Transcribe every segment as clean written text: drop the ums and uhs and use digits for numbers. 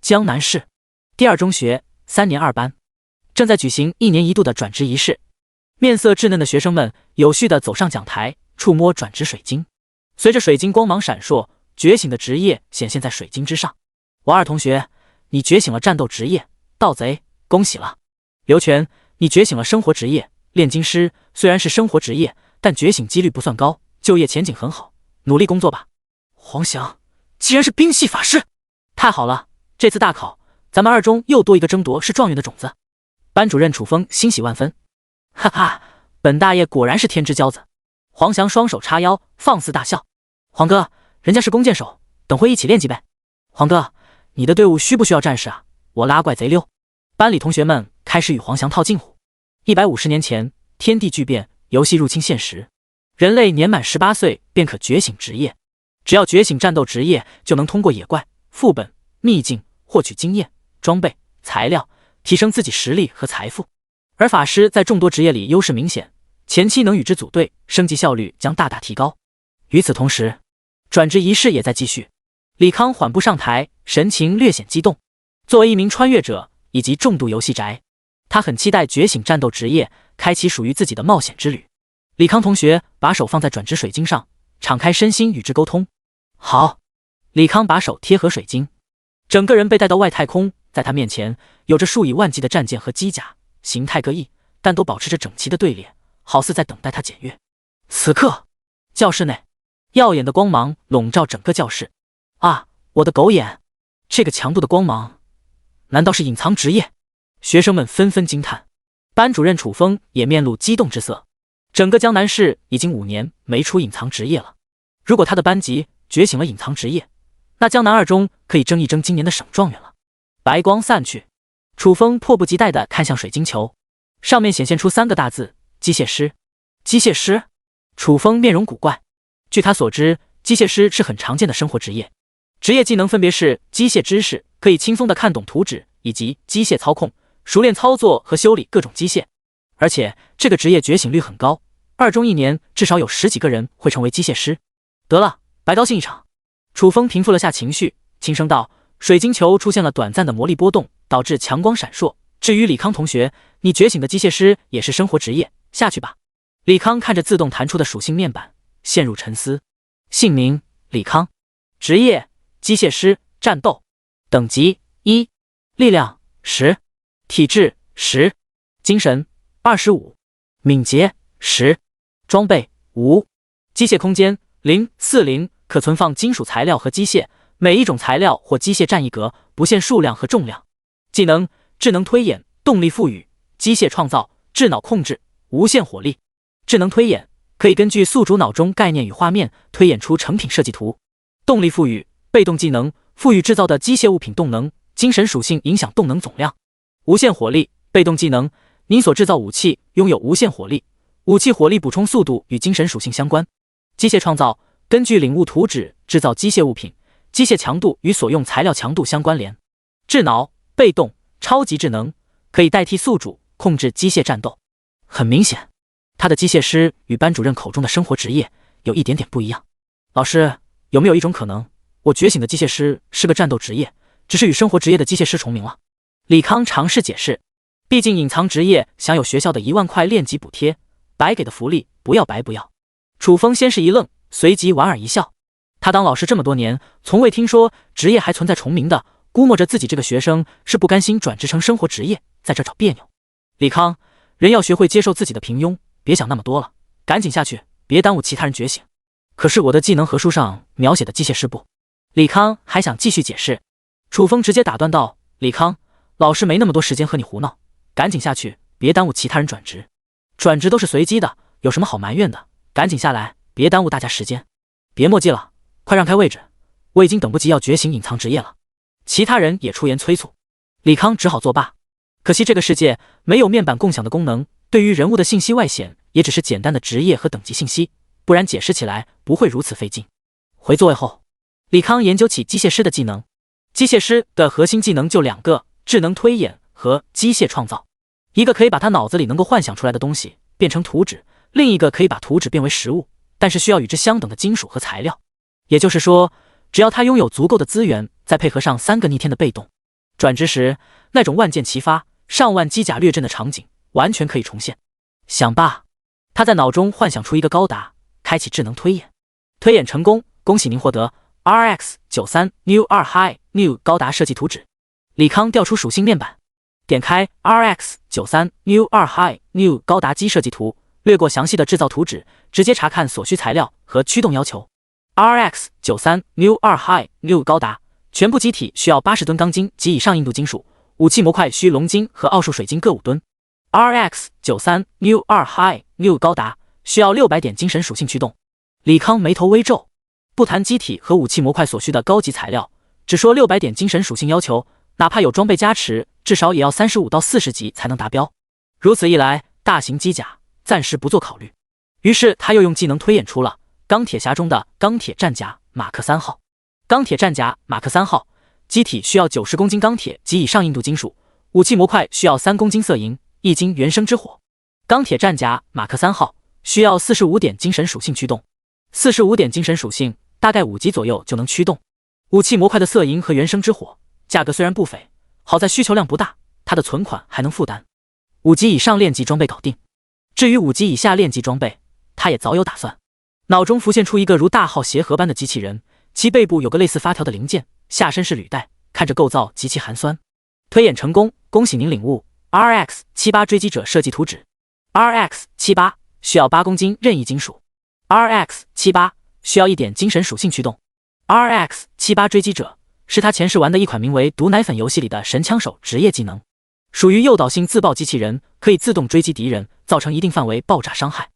江南市第二中学3年2班，正在举行1年1度的转职仪式。面色稚嫩的学生们有序地走上讲台，触摸转职水晶。随着水晶光芒闪烁，觉醒的职业显现在水晶之上。王二同学，你觉醒了战斗职业，盗贼，恭喜了。刘全，你觉醒了生活职业，炼金师。虽然是生活职业，但觉醒几率不算高，就业前景很好，努力工作吧。黄翔，既然是冰系法师，太好了，这次大考咱们二中又多一个争夺是状元的种子。班主任楚风欣喜万分，哈哈，本大爷果然是天之骄子。黄翔双手叉腰，放肆大笑。黄哥，人家是弓箭手，等会一起练级呗。黄哥，你的队伍需不需要战士啊？我拉怪贼溜。班里同学们开始与黄翔套近乎。150年前，天地巨变，游戏入侵现实，人类年满18岁便可觉醒职业。只要觉醒战斗职业，就能通过野怪、副本、秘境获取经验、装备、材料，提升自己实力和财富。而法师在众多职业里优势明显，前期能与之组队，升级效率将大大提高。与此同时，转职仪式也在继续。李康缓步上台，神情略显激动。作为一名穿越者以及重度游戏宅，他很期待觉醒战斗职业，开启属于自己的冒险之旅。李康同学把手放在转职水晶上，敞开身心与之沟通。好，李康把手贴合水晶，整个人被带到外太空。在他面前有着数以万计的战舰和机甲，形态各异，但都保持着整齐的队列，好似在等待他检阅。此刻，教室内耀眼的光芒笼罩整个教室。啊，我的狗眼，这个强度的光芒，难道是隐藏职业？学生们纷纷惊叹。班主任楚风也面露激动之色。整个江南市已经5年没出隐藏职业了，如果他的班级觉醒了隐藏职业，那江南二中可以争一争今年的省状元了。白光散去，楚风迫不及待地看向水晶球，上面显现出3个大字：机械师。机械师？楚风面容古怪。据他所知，机械师是很常见的生活职业，职业技能分别是机械知识，可以轻松地看懂图纸，以及机械操控，熟练操作和修理各种机械。而且这个职业觉醒率很高，二中1年至少有10几个人会成为机械师。得了，白高兴一场。楚风平复了下情绪，轻声道：水晶球出现了短暂的魔力波动，导致强光闪烁。至于李康同学，你觉醒的机械师也是生活职业，下去吧。李康看着自动弹出的属性面板，陷入沉思。姓名：李康，职业：机械师，战斗，等级1，力量10，体质10，精神25，敏捷10，装备5，机械空间040，可存放金属材料和机械，每一种材料或机械占1格，不限数量和重量。技能：智能推演，动力赋予，机械创造，智脑控制，无限火力。智能推演可以根据宿主脑中概念与画面推演出成品设计图。动力赋予，被动技能，赋予制造的机械物品动能，精神属性影响动能总量。无限火力，被动技能，您所制造武器拥有无限火力，武器火力补充速度与精神属性相关。机械创造，根据领悟图纸制造机械物品，机械强度与所用材料强度相关联。智脑，被动，超级智能，可以代替宿主控制机械战斗。很明显，他的机械师与班主任口中的生活职业有一点点不一样。老师，有没有一种可能，我觉醒的机械师是个战斗职业，只是与生活职业的机械师重名了？李康尝试解释，毕竟隐藏职业享有学校的1万块练级补贴，白给的福利不要白不要。楚风先是一愣，随即莞尔一笑。他当老师这么多年，从未听说职业还存在重名的，估摸着自己这个学生是不甘心转职成生活职业，在这找别扭。李康，人要学会接受自己的平庸，别想那么多了，赶紧下去，别耽误其他人觉醒。可是我的技能和书上描写的机械师不……李康还想继续解释，楚风直接打断道：李康，老师没那么多时间和你胡闹，赶紧下去，别耽误其他人转职。转职都是随机的，有什么好埋怨的？赶紧下来，别耽误大家时间。别墨迹了，快让开位置，我已经等不及要觉醒隐藏职业了。其他人也出言催促，李康只好作罢。可惜这个世界没有面板共享的功能，对于人物的信息外显也只是简单的职业和等级信息，不然解释起来不会如此费劲。回座位后，李康研究起机械师的技能。机械师的核心技能就2个：智能推演和机械创造。一个可以把他脑子里能够幻想出来的东西变成图纸，另一个可以把图纸变为实物，但是需要与之相等的金属和材料。也就是说，只要他拥有足够的资源，再配合上3个逆天的被动，转职时那种万箭齐发、上万机甲掠阵的场景完全可以重现。想罢，他在脑中幻想出一个高达，开启智能推演。推演成功，恭喜您获得 RX93 New 2 High New 高达设计图纸。李康调出属性面板，点开 RX93 New 2 High New 高达机设计图，略过详细的制造图纸，直接查看所需材料和驱动要求。RX93 New 2 High New 高达全部机体需要80吨钢筋及以上硬度金属，武器模块需龙金和奥数水晶各5吨。RX93 New 2 High New 高达需要600点精神属性驱动。李康眉头微皱，不谈机体和武器模块所需的高级材料，只说600点精神属性要求，哪怕有装备加持，至少也要35到40级才能达标。如此一来，大型机甲暂时不做考虑。于是他又用技能推演出了钢铁侠中的钢铁战甲马克3号。钢铁战甲马克3号机体需要90公斤钢铁及以上硬度金属，武器模块需要3公斤色银，1斤原生之火。钢铁战甲马克3号需要45点精神属性驱动，45点精神属性大概5级左右就能驱动。武器模块的色银和原生之火价格虽然不菲，好在需求量不大，他的存款还能负担。5级以上炼级装备搞定，至于5级以下炼级装备，他也早有打算。脑中浮现出一个如大号鞋盒般的机器人，其背部有个类似发条的零件，下身是履带，看着构造极其寒酸。推演成功，恭喜您领悟 RX78 追击者设计图纸。RX78 需要8公斤任意金属。RX78 需要1点精神属性驱动。RX78 追击者是他前世玩的一款名为毒奶粉游戏里的神枪手职业技能，属于诱导性自爆机器人，可以自动追击敌人，造成一定范围爆炸伤害。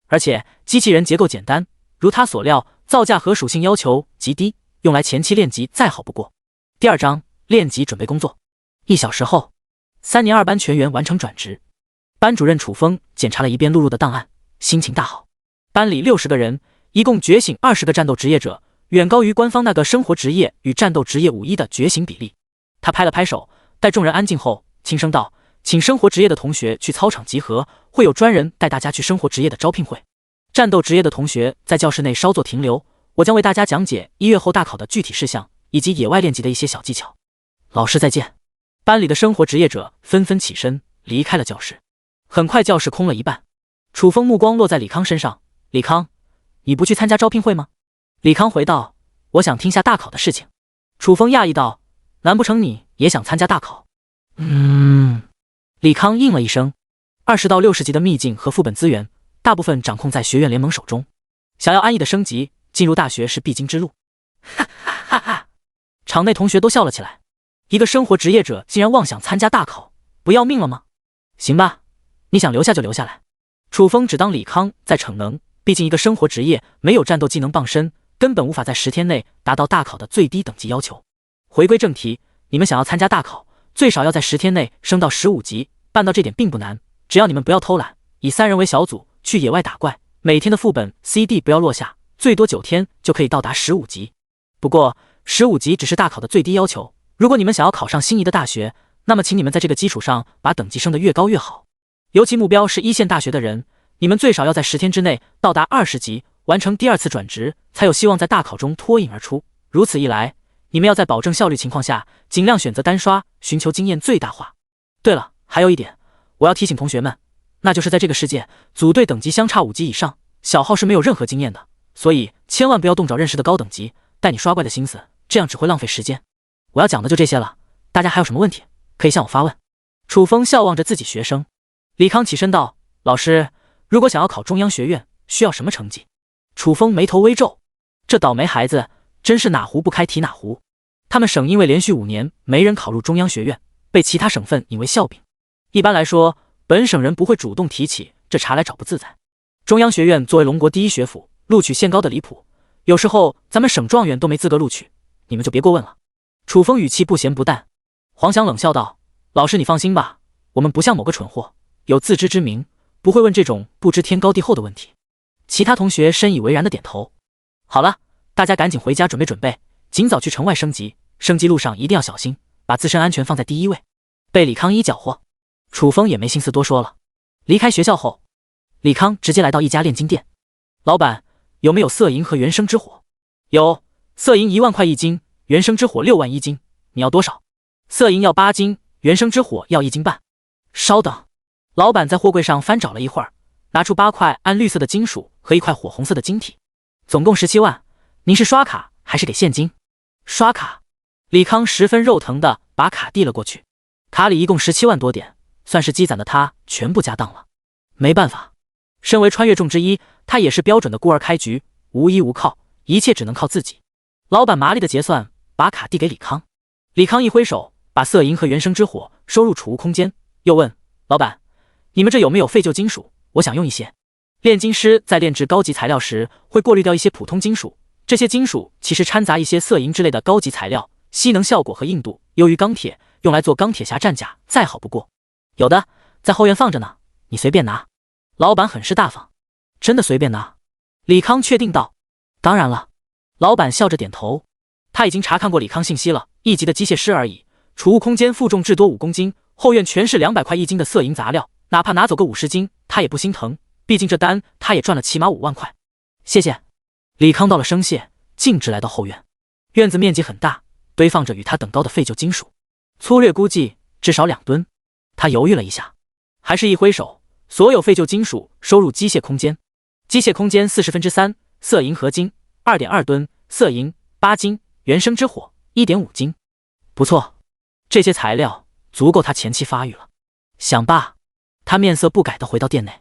而且机器人结构简单，如他所料，造价和属性要求极低，用来前期练级再好不过。第2章练级准备工作。1小时后，3年2班全员完成转职。班主任楚风检查了一遍录入的档案，心情大好。班里60个人，一共觉醒20个战斗职业者，远高于官方那个生活职业与战斗职业5-1的觉醒比例。他拍了拍手，待众人安静后，轻声道：“请生活职业的同学去操场集合，会有专人带大家去生活职业的招聘会。战斗职业的同学在教室内稍作停留，我将为大家讲解1月后大考的具体事项，以及野外练级的一些小技巧。老师再见。”班里的生活职业者纷纷起身离开了教室。很快教室空了一半，楚风目光落在李康身上：“李康，你不去参加招聘会吗？”李康回道：“我想听下大考的事情。”楚风讶异道：“难不成你也想参加大考？”李康应了一声。20到60级的秘境和副本资源，大部分掌控在学院联盟手中。想要安逸的升级，进入大学是必经之路。哈哈哈哈！场内同学都笑了起来。一个生活职业者竟然妄想参加大考，不要命了吗？行吧，你想留下就留下来。楚风只当李康在逞能，毕竟一个生活职业没有战斗技能傍身，根本无法在10天内达到大考的最低等级要求。回归正题，你们想要参加大考，最少要在10天内升到15级，办到这点并不难，只要你们不要偷懒，以3人为小组去野外打怪，每天的副本 CD 不要落下，最多9天就可以到达15级。不过15级只是大考的最低要求，如果你们想要考上心仪的大学，那么请你们在这个基础上把等级升得越高越好。尤其目标是1线大学的人，你们最少要在10天之内到达20级，完成第2次转职，才有希望在大考中脱颖而出。如此一来，你们要在保证效率情况下，尽量选择单刷，寻求经验最大化。对了，还有一点，我要提醒同学们，那就是在这个世界，组队等级相差5级以上，小号是没有任何经验的，所以千万不要动找认识的高等级带你刷怪的心思，这样只会浪费时间。我要讲的就这些了，大家还有什么问题可以向我发问。楚风笑望着自己学生。李康起身道：“老师，如果想要考中央学院，需要什么成绩？”楚风眉头微皱，这倒霉孩子真是哪壶不开提哪壶。他们省因为连续5年没人考入中央学院，被其他省份引为笑柄。一般来说，本省人不会主动提起这茬来找不自在。中央学院作为龙国第1学府，录取线高的离谱，有时候咱们省状元都没资格录取，你们就别过问了。楚风语气不咸不淡。黄翔冷笑道：“老师你放心吧，我们不像某个蠢货，有自知之明，不会问这种不知天高地厚的问题。”其他同学深以为然的点头。好了，大家赶紧回家准备准备，尽早去城外升级，升级路上一定要小心，把自身安全放在第一位。被李康一搅和，楚风也没心思多说了。离开学校后，李康直接来到一家炼金店。老板，有没有色银和原生之火？有，色银1万块1斤，原生之火6万1斤，你要多少？色银要8斤，原生之火要1斤半。稍等，老板在货柜上翻找了一会儿，拿出8块暗绿色的金属和1块火红色的晶体，总共17万。您是刷卡还是给现金？刷卡。李康十分肉疼地把卡递了过去，卡里一共17万多点，算是积攒的他全部家当了。没办法，身为穿越众之一，他也是标准的孤儿开局，无依无靠，一切只能靠自己。老板麻利的结算，把卡递给李康。李康一挥手，把色银和原生之火收入储物空间，又问老板：“你们这有没有废旧金属？我想用一些。”炼金师在炼制高级材料时，会过滤掉一些普通金属，这些金属其实掺杂一些色银之类的高级材料，吸能效果和硬度优于钢铁，用来做钢铁侠战甲再好不过。有的在后院放着呢，你随便拿。老板很是大方。真的随便拿？李康确定道。当然了。老板笑着点头。他已经查看过李康信息了，1级的机械师而已，储物空间负重至多5公斤，后院全是200块1斤的色银杂料，哪怕拿走个50斤他也不心疼，毕竟这单他也赚了起码5万块。谢谢。李康道了声谢，径直来到后院。院子面积很大，堆放着与他等高的废旧金属，粗略估计至少2吨。他犹豫了一下，还是一挥手，所有废旧金属收入机械空间。机械空间3/40，色银合金 2.2 吨，色银8斤，原生之火 1.5 斤。不错，这些材料足够他前期发育了。想罢，他面色不改地回到店内。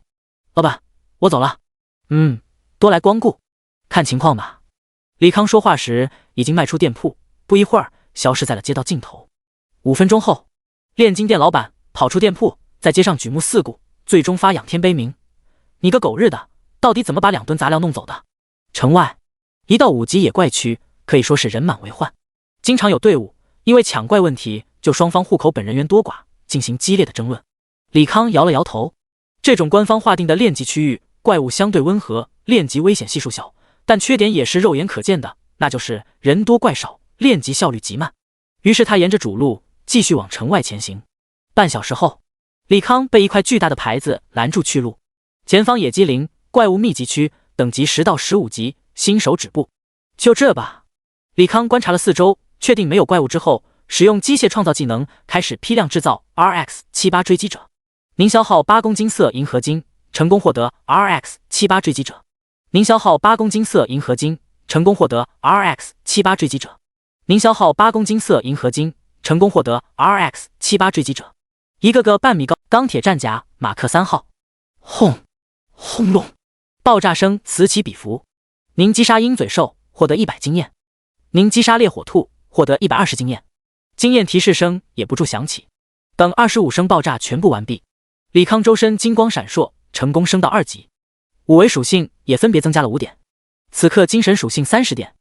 老板，我走了。多来光顾，看情况吧。李康说话时已经迈出店铺，不一会儿消失在了街道尽头。5分钟后，炼金店老板跑出店铺，在街上举目四顾，最终发仰天悲鸣：你个狗日的，到底怎么把2吨杂料弄走的？城外一到5级野怪区可以说是人满为患，经常有队伍因为抢怪问题就双方户口本人员多寡进行激烈的争论。李康摇了摇头，这种官方划定的炼级区域怪物相对温和，炼级危险系数小，但缺点也是肉眼可见的，那就是人多怪少，炼级效率极慢。于是他沿着主路继续往城外前行。半小时后，李康被一块巨大的牌子拦住去路，前方野鸡林怪物密集区，等级10到15级，新手止步。就这吧。李康观察了四周，确定没有怪物之后，使用机械创造技能开始批量制造 RX78 追击者。您消耗8公斤色银合金，成功获得 RX78 追击者。您消耗8公斤色银合金，成功获得 RX78 追击者。您消耗8公斤色银合金，成功获得 RX78 追击者。一个个半米高钢铁战甲马克3号。轰轰隆，爆炸声此起彼伏。您击杀鹰嘴兽，获得100经验。您击杀烈火兔，获得120经验。经验提示声也不住响起。等25声爆炸全部完毕，李康周身金光闪烁，成功升到2级。5维属性也分别增加了5点。此刻精神属性30点，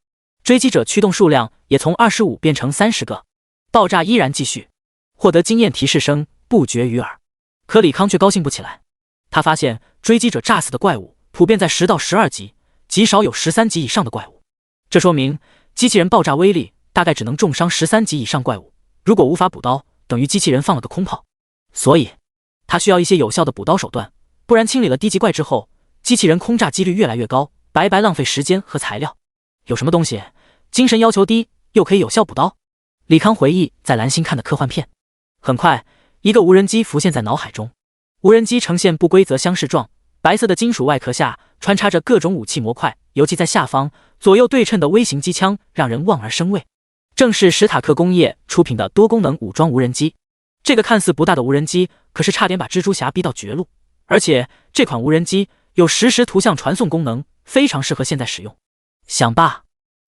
追击者驱动数量也从25变成30个。爆炸依然继续，获得经验提示声不绝于耳。可李康却高兴不起来，他发现追击者炸死的怪物普遍在10到12级，极少有13级以上的怪物。这说明机器人爆炸威力大概只能重伤13级以上怪物，如果无法补刀，等于机器人放了个空炮。所以他需要一些有效的补刀手段，不然清理了低级怪之后，机器人空炸几率越来越高，白白浪费时间和材料。有什么东西精神要求低又可以有效补刀？李康回忆在蓝星看的科幻片。很快一个无人机浮现在脑海中，无人机呈现不规则箱式状，白色的金属外壳下穿插着各种武器模块，尤其在下方左右对称的微型机枪让人望而生畏。正是史塔克工业出品的多功能武装无人机。这个看似不大的无人机可是差点把蜘蛛侠逼到绝路，而且这款无人机有实时图像传送功能，非常适合现在使用。想罢，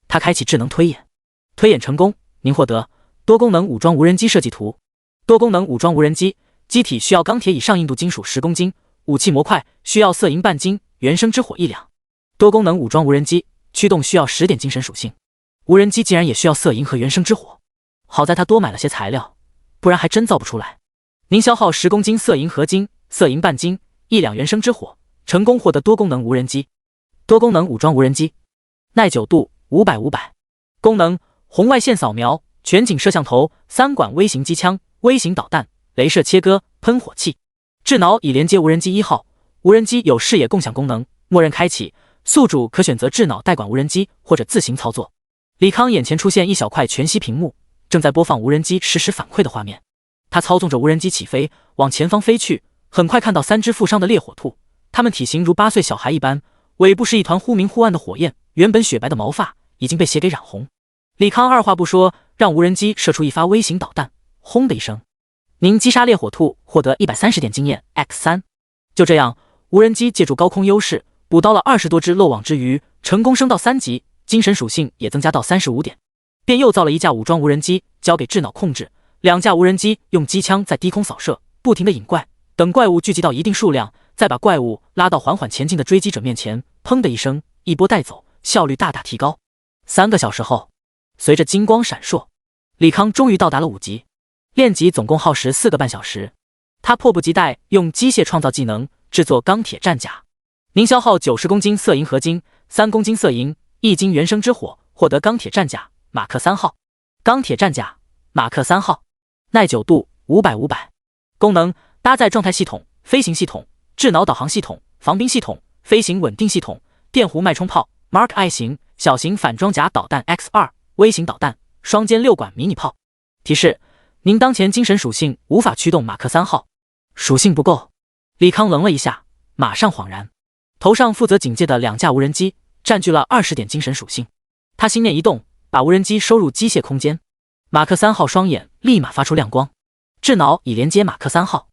他开启智能推演。推演成功，您获得多功能武装无人机设计图。多功能武装无人机，机体需要钢铁以上硬度金属10公斤，武器模块需要色银半斤，原生之火1两。多功能武装无人机，驱动需要10点精神属性。无人机竟然也需要色银和原生之火，好在他多买了些材料，不然还真造不出来。您消耗10公斤色银合金，色银半斤，1两原生之火，成功获得多功能无人机。多功能武装无人机，耐久度500/500，功能红外线扫描、全景摄像头、3管微型机枪、微型导弹、雷射切割、喷火器。智脑已连接无人机1号，无人机有视野共享功能，默认开启，宿主可选择智脑代管无人机或者自行操作。李康眼前出现一小块全息屏幕，正在播放无人机实时反馈的画面。他操纵着无人机起飞，往前方飞去，很快看到3只负伤的烈火兔，它们体型如8岁小孩一般，尾部是一团忽明忽暗的火焰，原本雪白的毛发已经被血给染红。李康二话不说，让无人机射出一发微型导弹，轰的一声，您击杀烈火兔，获得130点经验 X3。就这样，无人机借助高空优势，捕到了20多只漏网之鱼，成功升到3级，精神属性也增加到35点。便又造了一架武装无人机，交给智脑控制。2架无人机用机枪在低空扫射，不停地引怪，等怪物聚集到一定数量，再把怪物拉到缓缓前进的追击者面前，砰的一声，一波带走，效率大大提高。3个小时后，随着金光闪烁，李康终于到达了5级。练级总共耗时4个半小时，他迫不及待用机械创造技能制作钢铁战甲。您消耗90公斤色银合金，3公斤色银，1斤原生之火，获得钢铁战甲马克3号。钢铁战甲马克3号，耐久度500。功能搭载状态系统、飞行系统、智脑导航系统、防冰系统、飞行稳定系统、电弧脉冲炮、Mark I 型小型反装甲导弹 X2、微型导弹、双肩6管迷你炮。提示：您当前精神属性无法驱动马克3号，属性不够。李康愣了一下，马上恍然，头上负责警戒的2架无人机占据了20点精神属性。他心念一动，把无人机收入机械空间。马克3号双眼立马发出亮光，智脑已连接马克3号。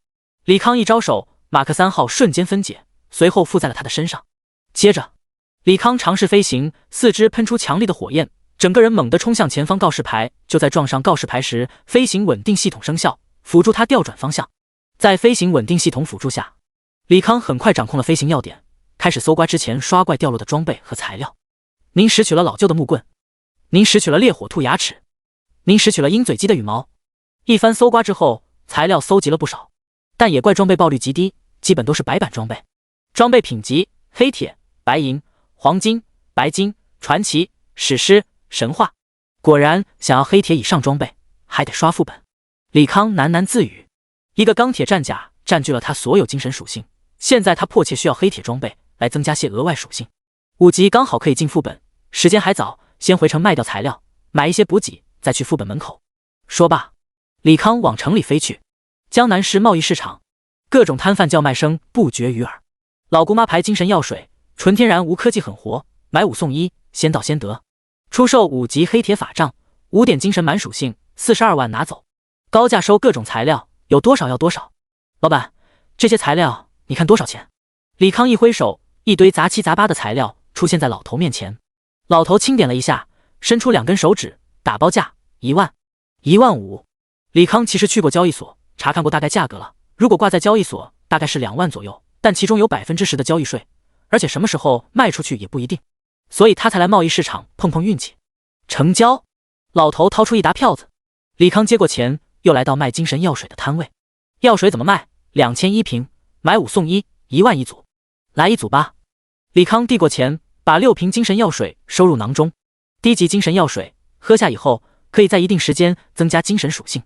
李康一招手，马克3号瞬间分解，随后附在了他的身上。接着，李康尝试飞行，四肢喷出强力的火焰，整个人猛地冲向前方告示牌。就在撞上告示牌时，飞行稳定系统生效，辅助他调转方向。在飞行稳定系统辅助下，李康很快掌控了飞行要点，开始搜刮之前刷怪掉落的装备和材料。您拾取了老旧的木棍，您拾取了烈火兔牙齿，您拾取了鹰嘴鸡的羽毛。一番搜刮之后，材料搜集了不少，但野怪装备爆率极低，基本都是白板装备。装备品级：黑铁、白银、黄金、白金、传奇、史诗、神话。果然，想要黑铁以上装备，还得刷副本。李康喃喃自语。一个钢铁战甲占据了他所有精神属性，现在他迫切需要黑铁装备来增加些额外属性。5级刚好可以进副本，时间还早，先回城卖掉材料，买一些补给，再去副本门口。说罢，李康往城里飞去。江南市贸易市场，各种摊贩叫卖声不绝于耳。老姑妈牌精神药水，纯天然无科技，很活，买5送1，先到先得。出售5级黑铁法杖，5点精神满属性，42万拿走。高价收各种材料，有多少要多少。老板，这些材料你看多少钱？李康一挥手，一堆杂七杂八的材料出现在老头面前。老头轻点了一下，伸出2根手指，打包价1万、1万5。李康其实去过交易所，查看过大概价格了，如果挂在交易所大概是2万左右，但其中有10%的交易税，而且什么时候卖出去也不一定，所以他才来贸易市场碰碰运气。成交。老头掏出一沓票子，李康接过钱，又来到卖精神药水的摊位。药水怎么卖？2000一瓶，买5送1， 1万一组。来一组吧。李康递过钱，把6瓶精神药水收入囊中。低级精神药水，喝下以后可以在一定时间增加精神属性。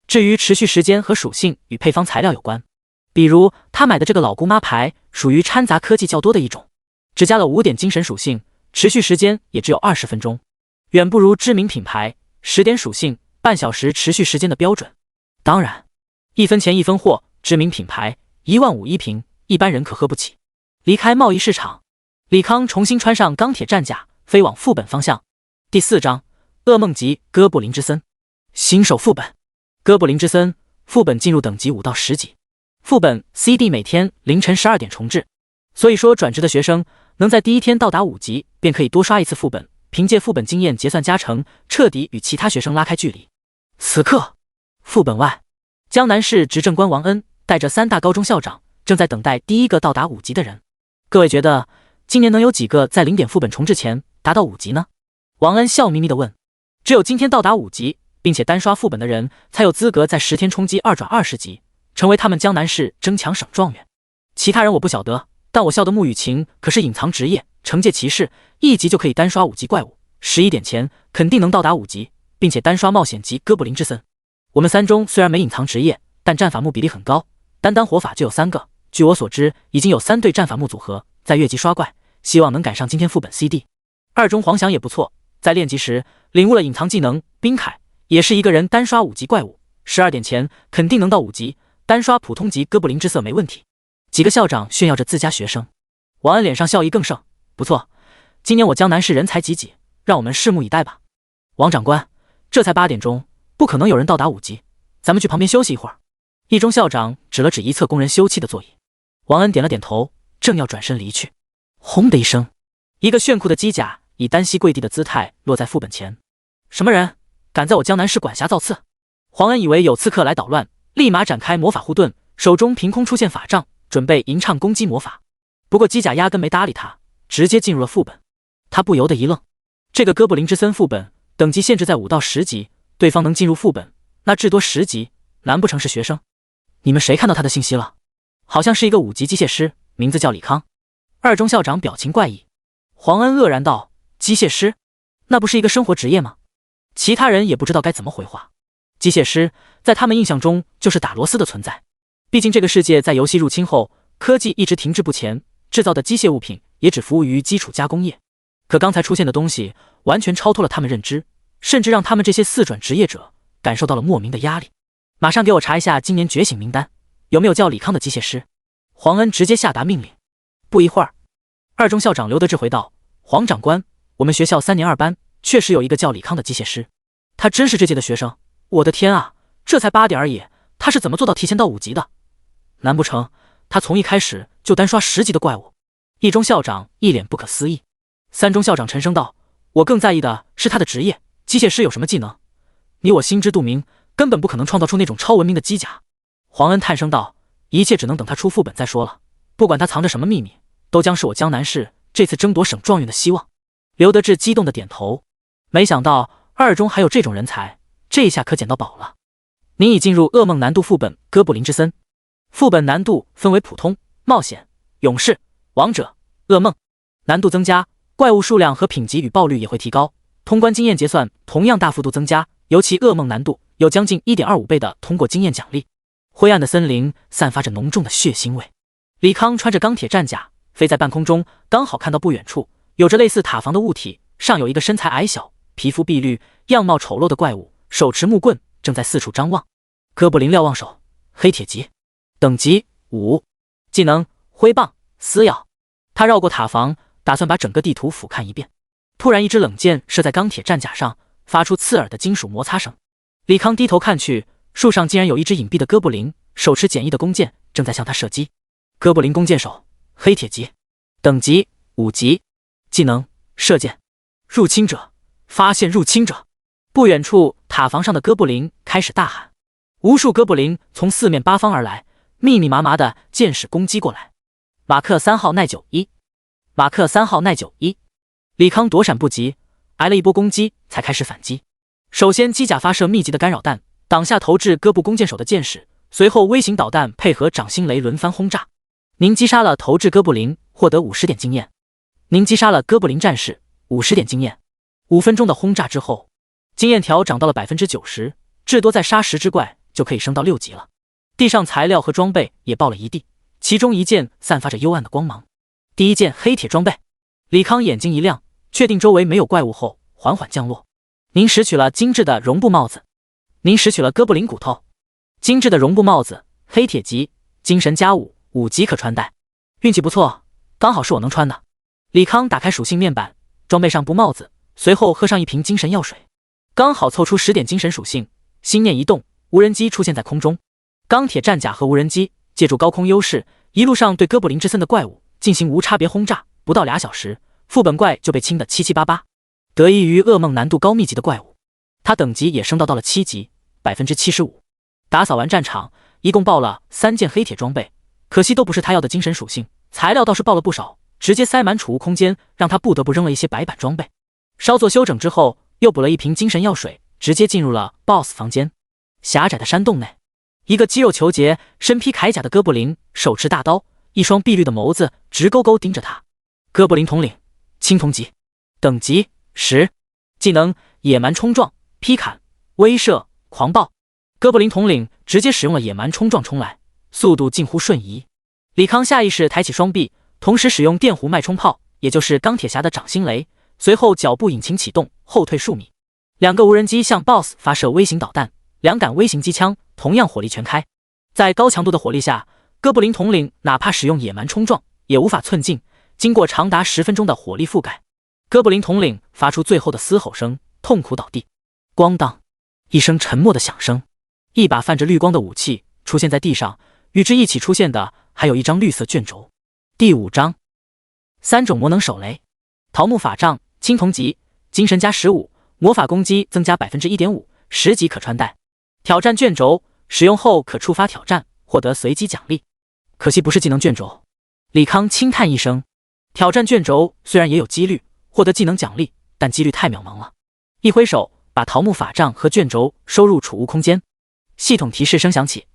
至于持续时间和属性与配方材料有关，比如他买的这个老姑妈牌属于掺杂科技较多的一种，只加了5点精神属性，持续时间也只有20分钟，远不如知名品牌10点属性半小时持续时间的标准。当然1分钱1分货，知名品牌1万5一瓶，一般人可喝不起。离开贸易市场，李康重新穿上钢铁战甲，飞往副本方向。第4章噩梦级哥布林之森新手副本。哥布林之森副本进入等级5到10级，副本 CD 每天凌晨12点重置，所以说转职的学生能在第1天到达5级，便可以多刷一次副本，凭借副本经验结算加成，彻底与其他学生拉开距离。此刻，副本外，江南市执政官王恩带着3大高中校长正在等待第一个到达5级的人。各位觉得今年能有几个在0点副本重置前达到5级呢？王恩笑眯眯地问。只有今天到达5级并且单刷副本的人才有资格在10天冲击2转20级，成为他们江南市争强省状元。其他人我不晓得，但我校的穆雨晴可是隐藏职业惩戒骑士，1级就可以单刷5级怪物，11点前肯定能到达5级，并且单刷冒险级哥布林之森。我们3中虽然没隐藏职业，但战法木比例很高，单火法就有3个。据我所知，已经有3对战法木组合在越级刷怪，希望能赶上今天副本 CD。2中黄翔也不错，在练级时领悟了隐藏技能冰铠，也是一个人单刷5级怪物，12点前肯定能到5级，单刷普通级哥布林之色没问题。几个校长炫耀着自家学生，王恩脸上笑意更盛，不错，今年我江南市人才济济，让我们拭目以待吧。王长官，这才8点钟，不可能有人到达5级，咱们去旁边休息一会儿。一中校长指了指一侧工人休憩的座椅，王恩点了点头，正要转身离去，轰的一声，一个炫酷的机甲以单膝跪地的姿态落在副本前。什么人敢在我江南市管辖造次？黄恩以为有刺客来捣乱，立马展开魔法护盾，手中凭空出现法杖，准备吟唱攻击魔法。不过机甲压根没搭理他，直接进入了副本。他不由得一愣，这个哥布林之森副本等级限制在5到10级，对方能进入副本，那至多10级，难不成是学生？你们谁看到他的信息了？好像是一个5级机械师，名字叫李康。二中校长表情怪异。黄恩愕然道：机械师？那不是一个生活职业吗？其他人也不知道该怎么回话。机械师在他们印象中就是打螺丝的存在，毕竟这个世界在游戏入侵后，科技一直停滞不前，制造的机械物品也只服务于基础加工业。可刚才出现的东西完全超脱了他们认知，甚至让他们这些4转职业者感受到了莫名的压力。马上给我查一下今年觉醒名单，有没有叫李康的机械师？黄恩直接下达命令。不一会儿，二中校长刘德志回道：黄长官，我们学校3年2班确实有一个叫李康的机械师，他真是这届的学生。我的天啊，这才8点而已，他是怎么做到提前到5级的？难不成他从一开始就单刷10级的怪物？一中校长一脸不可思议。三中校长沉声道：我更在意的是他的职业，机械师有什么技能？你我心知肚明，根本不可能创造出那种超文明的机甲。黄恩叹声道：一切只能等他出副本再说了，不管他藏着什么秘密，都将是我江南市这次争夺省状元的希望。刘德志激动的点头，没想到二中还有这种人才，这下可捡到宝了。您已进入噩梦难度副本哥布林之森，副本难度分为普通、冒险、勇士、王者、噩梦，难度增加，怪物数量和品级与爆率也会提高，通关经验结算同样大幅度增加，尤其噩梦难度有将近 1.25 倍的通过经验奖励。灰暗的森林散发着浓重的血腥味。李康穿着钢铁战甲飞在半空中，刚好看到不远处有着类似塔防的物体，上有一个身材矮小、皮肤碧绿、样貌丑陋的怪物，手持木棍正在四处张望。哥布林瞭望手，黑铁级，等级5，技能挥棒撕咬。他绕过塔防，打算把整个地图俯瞰一遍。突然一支冷箭射在钢铁战甲上，发出刺耳的金属摩擦声。李康低头看去，树上竟然有一只隐蔽的哥布林，手持简易的弓箭正在向他射击。哥布林弓箭手，黑铁级，等级5级，技能射箭。入侵者，发现入侵者。不远处塔防上的哥布林开始大喊，无数哥布林从4面8方而来，密密麻麻的箭矢攻击过来。马克3号耐91，马克3号耐91。李康躲闪不及，挨了一波攻击才开始反击。首先机甲发射密集的干扰弹，挡下投掷哥布弓箭手的箭矢，随后微型导弹配合掌心雷轮番轰炸。您击杀了投掷哥布林，获得50点经验。您击杀了哥布林战士，50点经验。5分钟的轰炸之后，经验条涨到了 90%， 至多再杀10只怪就可以升到6级了。地上材料和装备也爆了一地，其中一件散发着幽暗的光芒。第一件黑铁装备。李康眼睛一亮，确定周围没有怪物后缓缓降落。您拾取了精致的绒布帽子。您拾取了哥布林骨头。精致的绒布帽子，黑铁级，精神加5级可穿戴。运气不错，刚好是我能穿的。李康打开属性面板，装备上布帽子，随后喝上一瓶精神药水，刚好凑出10点精神属性。心念一动，无人机出现在空中。钢铁战甲和无人机借助高空优势，一路上对哥布林之森的怪物进行无差别轰炸，不到2小时，副本怪就被清得七七八八。得益于噩梦难度高密集的怪物，他等级也升到了7级，75%。打扫完战场，一共爆了3件黑铁装备，可惜都不是他要的精神属性，材料倒是爆了不少，直接塞满储物空间，让他不得不扔了一些白板装备。稍作休整之后，又补了一瓶精神药水，直接进入了 BOSS 房间。狭窄的山洞内，一个肌肉裘结、身披铠甲的哥布林手持大刀，一双碧绿的眸子直勾勾盯着他。哥布林统领，青铜级，等级10，技能野蛮冲撞、劈砍、威慑、狂暴。哥布林统领直接使用了野蛮冲撞冲来，速度近乎瞬移。李康下意识抬起双臂，同时使用电弧脉冲炮，也就是钢铁侠的掌心雷，随后脚步引擎启动，后退数米。2个无人机向 BOSS 发射微型导弹，2杆微型机枪同样火力全开。在高强度的火力下，哥布林统领哪怕使用野蛮冲撞，也无法寸进。经过长达10分钟的火力覆盖，哥布林统领发出最后的嘶吼声，痛苦倒地。咣当一声沉默的响声，一把泛着绿光的武器出现在地上，与之一起出现的还有一张绿色卷轴。第5章3种魔能手雷。桃木法杖，青铜级，精神加15，魔法攻击增加 1.5%，10级可穿戴。挑战卷轴，使用后可触发挑战，获得随机奖励。可惜不是技能卷轴。李康轻叹一声，挑战卷轴虽然也有几率获得技能奖励，但几率太渺茫了。一挥手，把桃木法杖和卷轴收入储物空间。系统提示声响起，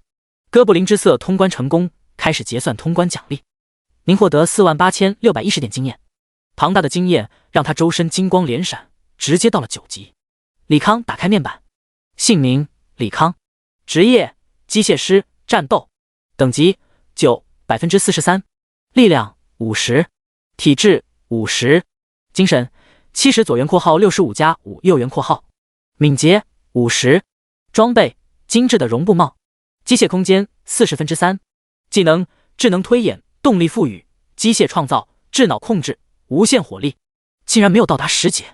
哥布林之色通关成功，开始结算通关奖励。您获得48610点经验。庞大的经验让他周身金光连闪，直接到了9级。李康打开面板，姓名李康，职业机械师，战斗，等级9 43%，力量50，体质50，精神70左元括号65加5右元括号，敏捷50，装备精致的绒布帽，机械空间3/4，技能智能推演，动力赋予，机械创造，智脑控制，无限火力。竟然没有到达10级，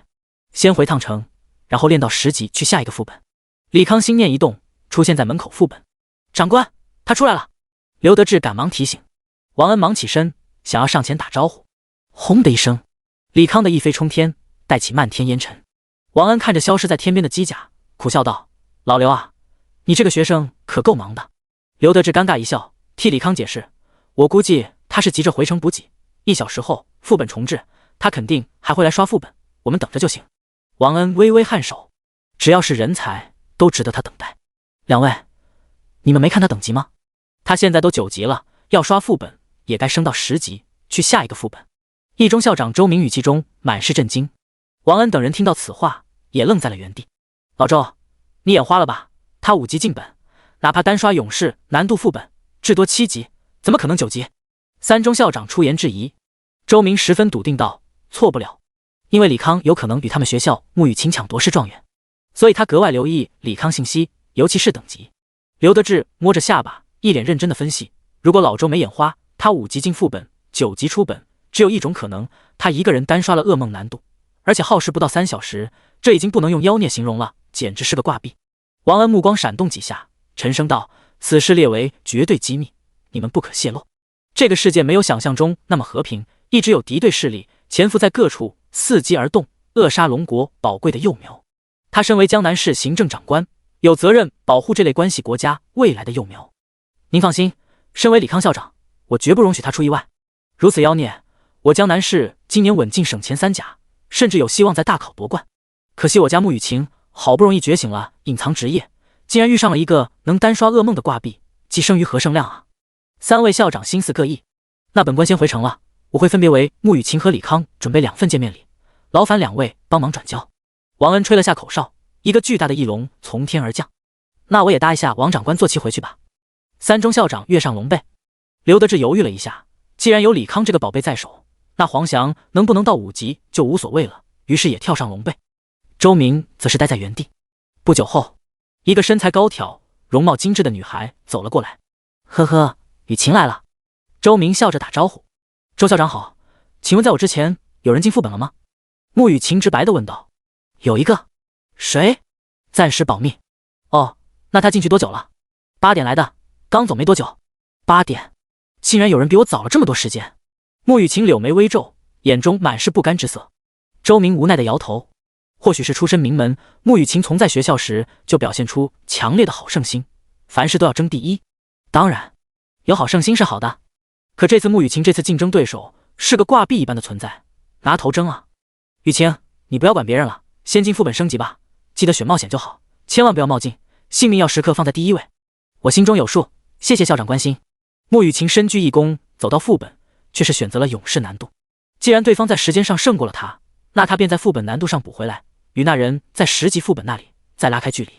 先回趟城，然后练到10级去下一个副本。李康心念一动，出现在门口副本。长官，他出来了。刘德志赶忙提醒。王恩忙起身，想要上前打招呼。轰的一声，李康的一飞冲天，带起漫天烟尘。王恩看着消失在天边的机甲，苦笑道：老刘啊，你这个学生可够忙的。刘德志尴尬一笑，替李康解释，我估计他是急着回城补给，1小时后副本重置，他肯定还会来刷副本，我们等着就行。王恩微微颔首，只要是人才都值得他等待。2位，你们没看他等级吗？他现在都9级了，要刷副本也该升到10级去下一个副本。一中校长周明语气中满是震惊。王恩等人听到此话也愣在了原地。老周，你眼花了吧？他5级进本，哪怕单刷勇士难度副本至多7级，怎么可能9级？3中校长出言质疑。周明十分笃定道，错不了，因为李康有可能与他们学校沐雨晴抢夺式状元，所以他格外留意李康信息，尤其是等级。刘德志摸着下巴，一脸认真的分析，如果老周没眼花，他5级进副本，9级出本，只有一种可能，他一个人单刷了噩梦难度，而且耗时不到3小时，这已经不能用妖孽形容了，简直是个挂壁。王恩目光闪动几下，沉声道，此事列为绝对机密，你们不可泄露。这个世界没有想象中那么和平，一直有敌对势力潜伏在各处，伺机而动，扼杀龙国宝贵的幼苗。他身为江南市行政长官，有责任保护这类关系国家未来的幼苗。您放心，身为李康校长，我绝不容许他出意外。如此妖孽，我江南市今年稳进省前3甲，甚至有希望在大考夺冠。可惜我家沐雨晴好不容易觉醒了隐藏职业，竟然遇上了一个能单刷噩梦的挂壁，既生瑜何生亮啊！3位校长心思各异。那本官先回城了，我会分别为沐雨晴和李康准备2份见面礼，劳烦2位帮忙转交。王恩吹了下口哨，一个巨大的翼龙从天而降。那我也搭一下王长官坐骑回去吧。3中校长跃上龙背。刘德志犹豫了一下，既然有李康这个宝贝在手，那黄翔能不能到5级就无所谓了，于是也跳上龙背。周明则是待在原地。不久后，一个身材高挑、容貌精致的女孩走了过来。呵呵，雨晴来了。周明笑着打招呼。周校长好，请问在我之前有人进副本了吗？沐雨晴直白地问道。有一个。谁？暂时保密。哦，那他进去多久了？8点来的，刚走没多久。8点，竟然有人比我早了这么多时间。沐雨晴柳眉微皱，眼中满是不甘之色。周明无奈地摇头。或许是出身名门，沐雨晴从在学校时就表现出强烈的好胜心，凡事都要争第一。当然，有好胜心是好的，可这次沐雨晴这次竞争对手是个挂壁一般的存在，拿头争啊！雨晴，你不要管别人了，先进副本升级吧，记得选冒险就好，千万不要冒进，性命要时刻放在第一位。我心中有数，谢谢校长关心。沐雨晴深鞠一躬，走到副本，却是选择了勇士难度。既然对方在时间上胜过了他，那他便在副本难度上补回来，与那人在10级副本那里再拉开距离。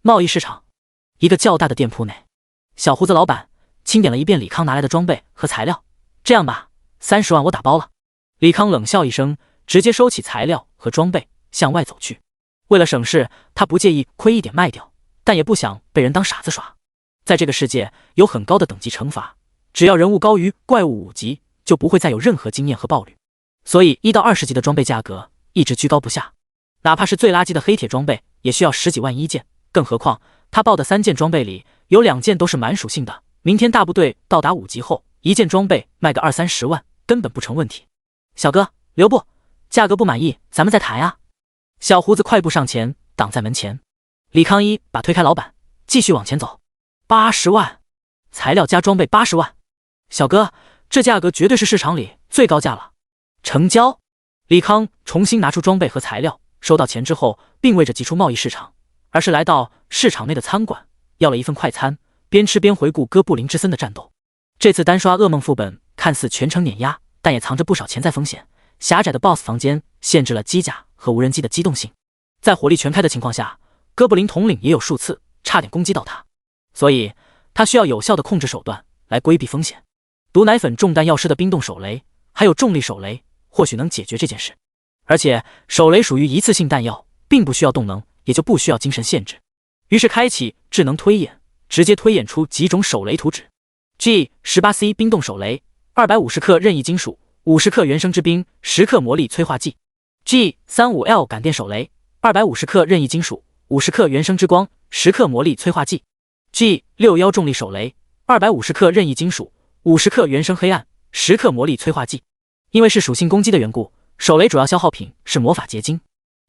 贸易市场，一个较大的店铺内，小胡子老板清点了一遍李康拿来的装备和材料。这样吧，30万我打包了。李康冷笑一声，直接收起材料和装备，向外走去。为了省事，他不介意亏一点卖掉，但也不想被人当傻子耍。在这个世界有很高的等级惩罚，只要人物高于怪物5级，就不会再有任何经验和爆率。所以1到20级的装备价格一直居高不下，哪怕是最垃圾的黑铁装备也需要10几万1件，更何况他报的3件装备里有2件都是满属性的，明天大部队到达5级后，1件装备卖个20-30万根本不成问题。小哥，留步，价格不满意咱们再谈啊。小胡子快步上前挡在门前，李康一把推开老板，继续往前走。80万，材料加装备80万，小哥，这价格绝对是市场里最高价了。成交。李康重新拿出装备和材料，收到钱之后并未着急出贸易市场，而是来到市场内的餐馆，要了一份快餐，边吃边回顾哥布林之森的战斗。这次单刷噩梦副本看似全程碾压，但也藏着不少潜在风险。狭窄的 BOSS 房间限制了机甲和无人机的机动性，在火力全开的情况下，哥布林统领也有数次差点攻击到他，所以他需要有效的控制手段来规避风险。毒奶粉中弹药师的冰冻手雷还有重力手雷或许能解决这件事，而且手雷属于一次性弹药，并不需要动能，也就不需要精神限制。于是开启智能推演，直接推演出几种手雷图纸。G18C 冰冻手雷，250克任意金属，50克原生之冰，10克魔力催化剂。G35L 感电手雷，250克任意金属，50克原生之光，10克魔力催化剂。G61重力手雷，250克任意金属，50克原生黑暗，10克魔力催化剂。因为是属性攻击的缘故，手雷主要消耗品是魔法结晶。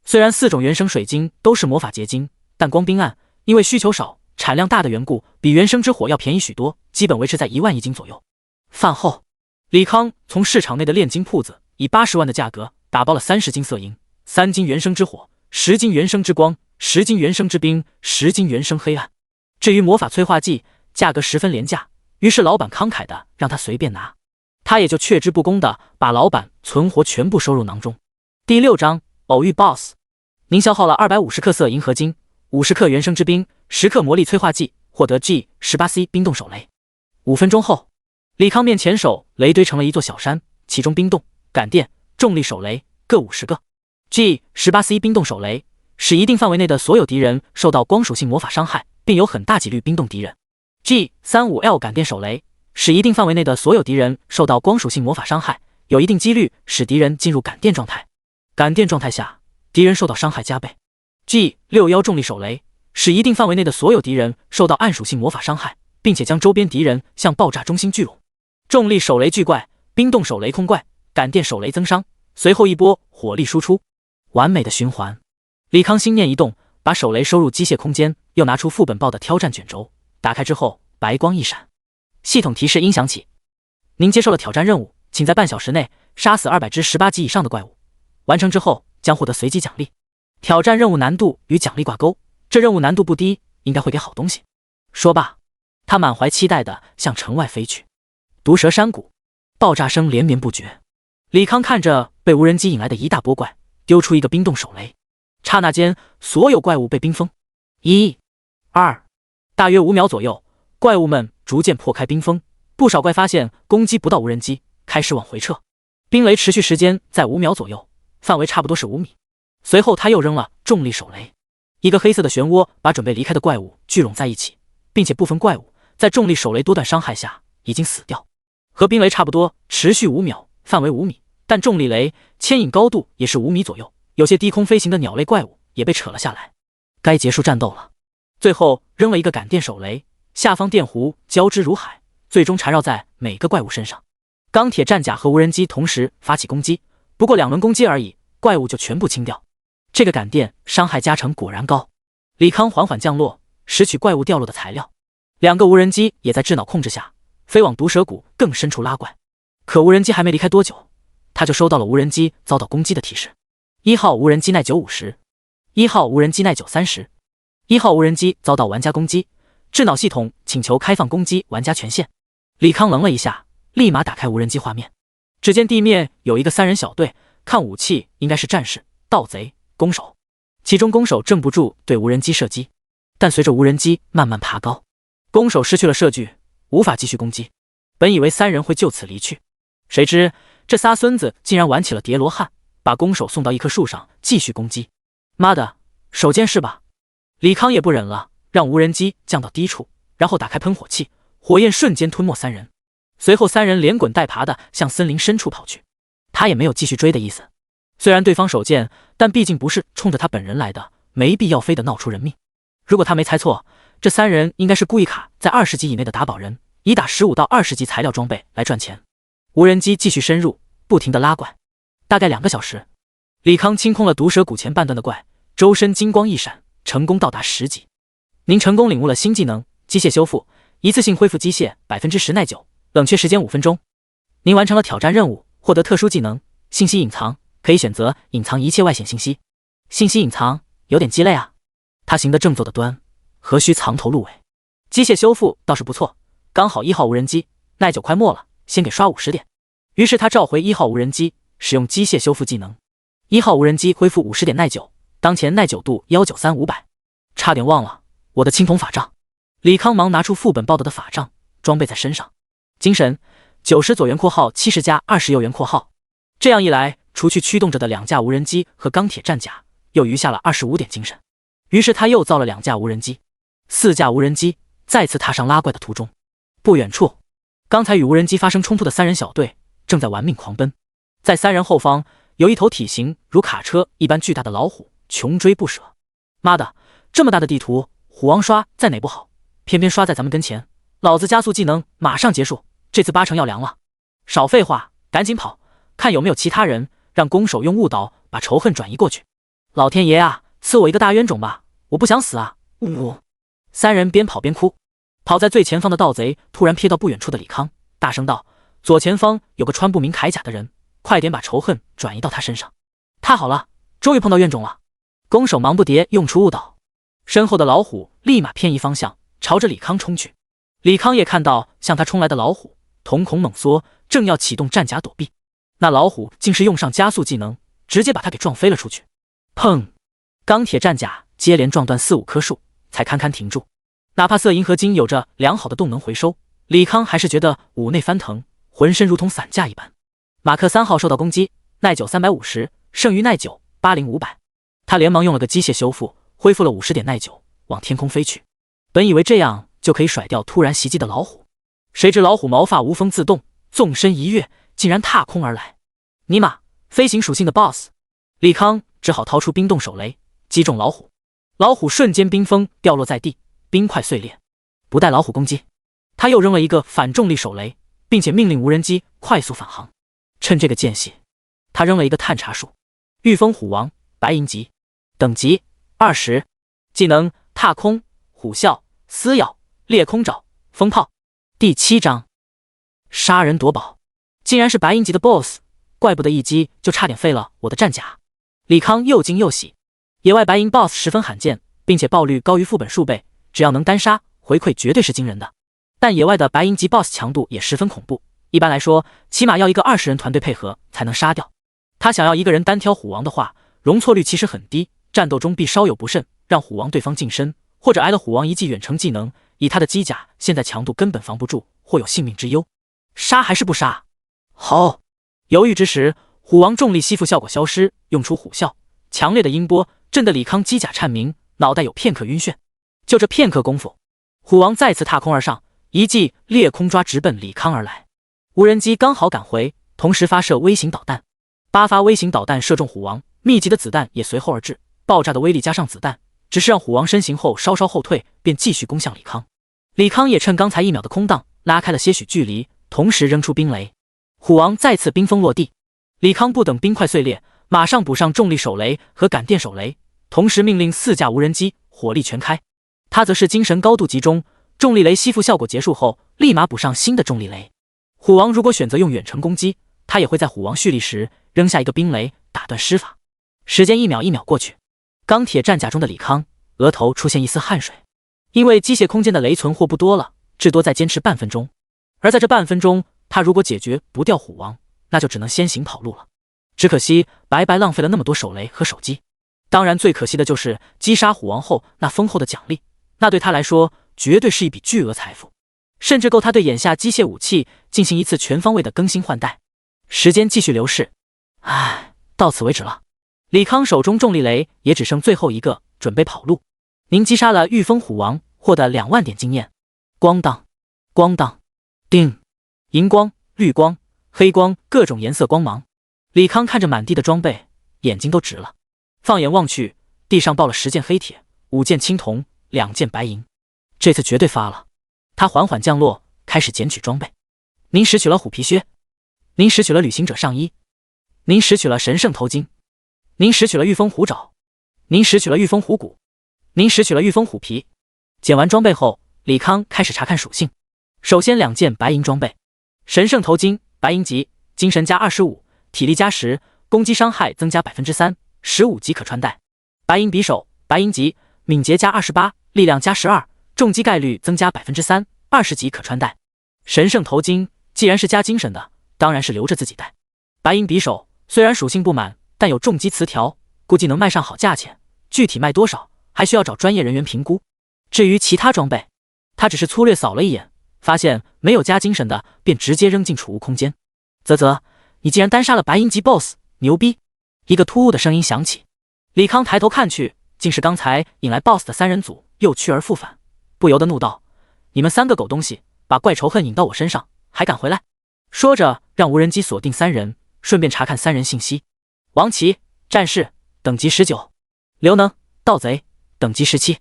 虽然4种原生水晶都是魔法结晶，但光冰暗因为需求少、产量大的缘故，比原生之火要便宜许多，基本维持在1万1斤左右。饭后，李康从市场内的炼金铺子以80万的价格打包了30斤色银、3斤原生之火、10斤原生之光、10斤原生之冰、10斤原生黑暗。至于魔法催化剂，价格十分廉价，于是老板慷慨的让他随便拿，他也就却之不恭的把老板存活全部收入囊中。第6章偶遇 BOSS。 您消耗了250克色银合金、50克原生之冰、10克魔力催化剂，获得 G18C 冰冻手雷。5分钟后，李康面前手雷堆成了一座小山，其中冰冻、感电、重力手雷各50个。G18C 冰冻手雷使一定范围内的所有敌人受到光属性魔法伤害，并有很大几率冰冻敌人。G35L 感电手雷使一定范围内的所有敌人受到光属性魔法伤害，有一定几率使敌人进入感电状态。感电状态下，敌人受到伤害加倍。G61重力手雷使一定范围内的所有敌人受到暗属性魔法伤害，并且将周边敌人向爆炸中心聚拢。重力手雷巨怪，冰冻手雷空怪，感电手雷增伤，随后一波火力输出，完美的循环。李康心念一动，把手雷收入机械空间，又拿出副本报的挑战卷轴，打开之后白光一闪，系统提示音响起：您接受了挑战任务，请在半小时内杀死200只18级以上的怪物，完成之后将获得随机奖励。挑战任务难度与奖励挂钩，这任务难度不低，应该会给好东西。说罢，他满怀期待地向城外飞去。毒蛇山谷，爆炸声连绵不绝。李康看着被无人机引来的一大波怪，丢出一个冰冻手雷，刹那间所有怪物被冰封。1、2，大约5秒左右，怪物们逐渐破开冰封，不少怪发现攻击不到无人机，开始往回撤。冰雷持续时间在5秒左右，范围差不多是5米。随后他又扔了重力手雷，一个黑色的漩涡把准备离开的怪物聚拢在一起，并且部分怪物在重力手雷多段伤害下已经死掉。和冰雷差不多，持续5秒，范围5米，但重力雷牵引高度也是5米左右，有些低空飞行的鸟类怪物也被扯了下来。该结束战斗了。最后扔了一个感电手雷，下方电弧交织如海，最终缠绕在每个怪物身上。钢铁战甲和无人机同时发起攻击，不过2轮攻击而已，怪物就全部清掉。这个感电伤害加成果然高。李康缓缓降落，拾取怪物掉落的材料。2个无人机也在智脑控制下飞往毒蛇谷更深处拉怪。可无人机还没离开多久，他就收到了无人机遭到攻击的提示。1号无人机耐久50， 1号无人机耐久30， 1号无人机遭到玩家攻击，智脑系统请求开放攻击玩家权限。李康愣了一下，立马打开无人机画面，只见地面有一个3人小队，看武器应该是战士、盗贼、弓手，其中弓手正不住对无人机射击，但随着无人机慢慢爬高，弓手失去了射距，无法继续攻击。本以为3人会就此离去，谁知这仨孙子竟然玩起了叠罗汉，把弓手送到一棵树上继续攻击。妈的，手贱是吧？李康也不忍了，让无人机降到低处，然后打开喷火器，火焰瞬间吞没三人。随后三人连滚带爬的向森林深处跑去。他也没有继续追的意思。虽然对方手贱，但毕竟不是冲着他本人来的，没必要非得闹出人命。如果他没猜错，这三人应该是故意卡在20级以内的打宝人，以打15到20级材料装备来赚钱。无人机继续深入，不停地拉怪。大概2个小时，李康清空了毒蛇谷前半段的怪，周身金光一闪，成功到达10级。您成功领悟了新技能机械修复，一次性恢复机械 10% 耐久，冷却时间5分钟。您完成了挑战任务，获得特殊技能信息隐藏，可以选择隐藏一切外显信息。信息隐藏有点鸡肋啊，他行得正坐得端，何须藏头露尾。机械修复倒是不错，刚好1号无人机耐久快没了，先给刷50点。于是他召回1号无人机，使用机械修复技能。1号无人机恢复50点耐久，当前耐久度193-500。差点忘了我的青铜法杖。李康忙拿出副本报得的法杖，装备在身上。精神90左元括号70加20右元括号。这样一来，除去驱动着的2架无人机和钢铁战甲，又余下了25点精神。于是他又造了2架无人机，4架无人机再次踏上拉怪的途中。不远处，刚才与无人机发生冲突的3人小队正在玩命狂奔。在3人后方，有一头体型如卡车一般巨大的老虎，穷追不舍。妈的，这么大的地图，虎王刷在哪不好，偏偏刷在咱们跟前。老子加速技能马上结束，这次8成要凉了。少废话，赶紧跑，看有没有其他人，让弓手用雾导把仇恨转移过去。老天爷啊，赐我一个大冤种吧，我不想死啊！呜！3人边跑边哭。跑在最前方的盗贼突然瞥到不远处的李康，大声道：左前方有个穿不明铠甲的人，快点把仇恨转移到他身上。太好了，终于碰到冤种了。弓手忙不迭用出误导，身后的老虎立马偏移方向，朝着李康冲去。李康也看到向他冲来的老虎，瞳孔猛缩，正要启动战甲躲避，那老虎竟是用上加速技能，直接把他给撞飞了出去。砰！钢铁战甲接连撞断4-5棵树，才堪堪停住。哪怕色银合金有着良好的动能回收，李康还是觉得五内翻腾，浑身如同散架一般。马克3号受到攻击，耐久350，剩余耐久80-500。他连忙用了个机械修复，恢复了50点耐久，往天空飞去。本以为这样就可以甩掉突然袭击的老虎，谁知老虎毛发无风自动，纵身一跃，竟然踏空而来。尼玛，飞行属性的 BOSS！ 李康只好掏出冰冻手雷，击中老虎。老虎瞬间冰封掉落在地，冰块碎裂。不待老虎攻击，他又扔了一个反重力手雷，并且命令无人机快速返航。趁这个间隙，他扔了一个探查术，御风虎王白银级，等级20，技能踏空、虎啸、撕咬、裂空爪、风炮。第7章杀人夺宝，竟然是白银级的 BOSS， 怪不得一击就差点废了我的战甲。李康又惊又喜，野外白银 BOSS 十分罕见，并且爆率高于副本数倍，只要能单杀，回馈绝对是惊人的。但野外的白银级 BOSS 强度也十分恐怖，一般来说起码要一个20人团队配合才能杀掉。他想要一个人单挑虎王的话，容错率其实很低，战斗中必稍有不慎，让虎王对方近身，或者挨了虎王一记远程技能，以他的机甲现在强度根本防不住，或有性命之忧。杀还是不杀？好！犹豫之时，虎王重力吸附效果消失，用出虎啸，强烈的音波震得李康机甲颤鸣，脑袋有片刻晕眩。就这片刻功夫，虎王再次踏空而上，一记裂空抓直奔李康而来。无人机刚好赶回，同时发射微型导弹，8发微型导弹射中虎王，密集的子弹也随后而至，爆炸的威力加上子弹，只是让虎王身形后稍稍后退，便继续攻向李康。李康也趁刚才1秒的空档，拉开了些许距离，同时扔出冰雷，虎王再次冰封落地。李康不等冰块碎裂，马上补上重力手雷和感电手雷，同时命令4架无人机火力全开。他则是精神高度集中，重力雷吸附效果结束后，立马补上新的重力雷。虎王如果选择用远程攻击，他也会在虎王蓄力时扔下一个冰雷，打断施法。时间1秒1秒过去，钢铁战甲中的李康额头出现一丝汗水，因为机械空间的雷存货不多了，至多再坚持半分钟。而在这半分钟，他如果解决不掉虎王，那就只能先行跑路了。只可惜白白浪费了那么多手雷和手机。当然最可惜的就是击杀虎王后那丰厚的奖励，那对他来说绝对是一笔巨额财富，甚至够他对眼下机械武器进行一次全方位的更新换代。时间继续流逝，唉，到此为止了。李康手中重力雷也只剩最后一个，准备跑路。您击杀了御风虎王，获得2万点经验。咣当，咣当，叮！荧光、绿光、黑光，各种颜色光芒。李康看着满地的装备，眼睛都直了。放眼望去，地上爆了10件黑铁，5件青铜，2件白银。这次绝对发了。他缓缓降落，开始捡取装备。您拾取了虎皮靴，您拾取了旅行者上衣，您拾取了神圣头巾，您拾取了御风虎爪，您拾取了御风虎骨，您拾取了御风虎皮。捡完装备后，李康开始查看属性。首先2件白银装备，神圣头巾，白银级，精神加25，体力加10，攻击伤害增加 3%，15级可穿戴。白银匕首，白银级，敏捷加28，力量加12，重击概率增加 3%，20级可穿戴。神圣头巾既然是加精神的，当然是留着自己戴。白银匕首虽然属性不满，但有重击词条，估计能卖上好价钱，具体卖多少还需要找专业人员评估。至于其他装备，他只是粗略扫了一眼，发现没有加精神的，便直接扔进储物空间。啧啧，你竟然单杀了白银级 BOSS， 牛逼！一个突兀的声音响起，李康抬头看去，竟是刚才引来 BOSS 的3人组又去而复返，不由得怒道：你们3个狗东西，把怪仇恨引到我身上，还敢回来！说着让无人机锁定3人，顺便查看3人信息。王琦，战士，等级19；刘能，盗贼，等级17；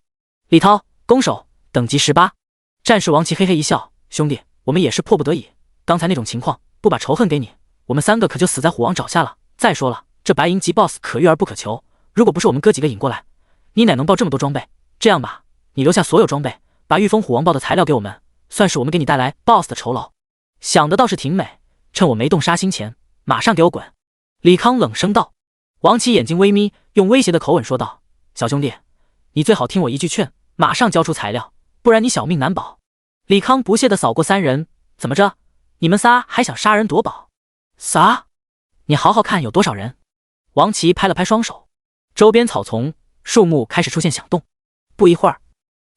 李涛，弓手，等级18。战士王琦嘿嘿一笑，兄弟，我们也是迫不得已，刚才那种情况，不把仇恨给你，我们3个可就死在虎王爪下了。再说了，这白银级 BOSS 可遇而不可求，如果不是我们哥几个引过来，你哪能抱这么多装备？这样吧，你留下所有装备，把御风虎王抱的材料给我们，算是我们给你带来 BOSS 的酬劳。想的倒是挺美，趁我没动杀心前，马上给我滚！李康冷声道。王琦眼睛微眯，用威胁的口吻说道：小兄弟，你最好听我一句劝，马上交出材料，不然你小命难保。李康不屑地扫过3人，怎么着？你们仨还想杀人夺宝？啥？你好好看有多少人？王琦拍了拍双手，周边草丛、树木开始出现响动。不一会儿，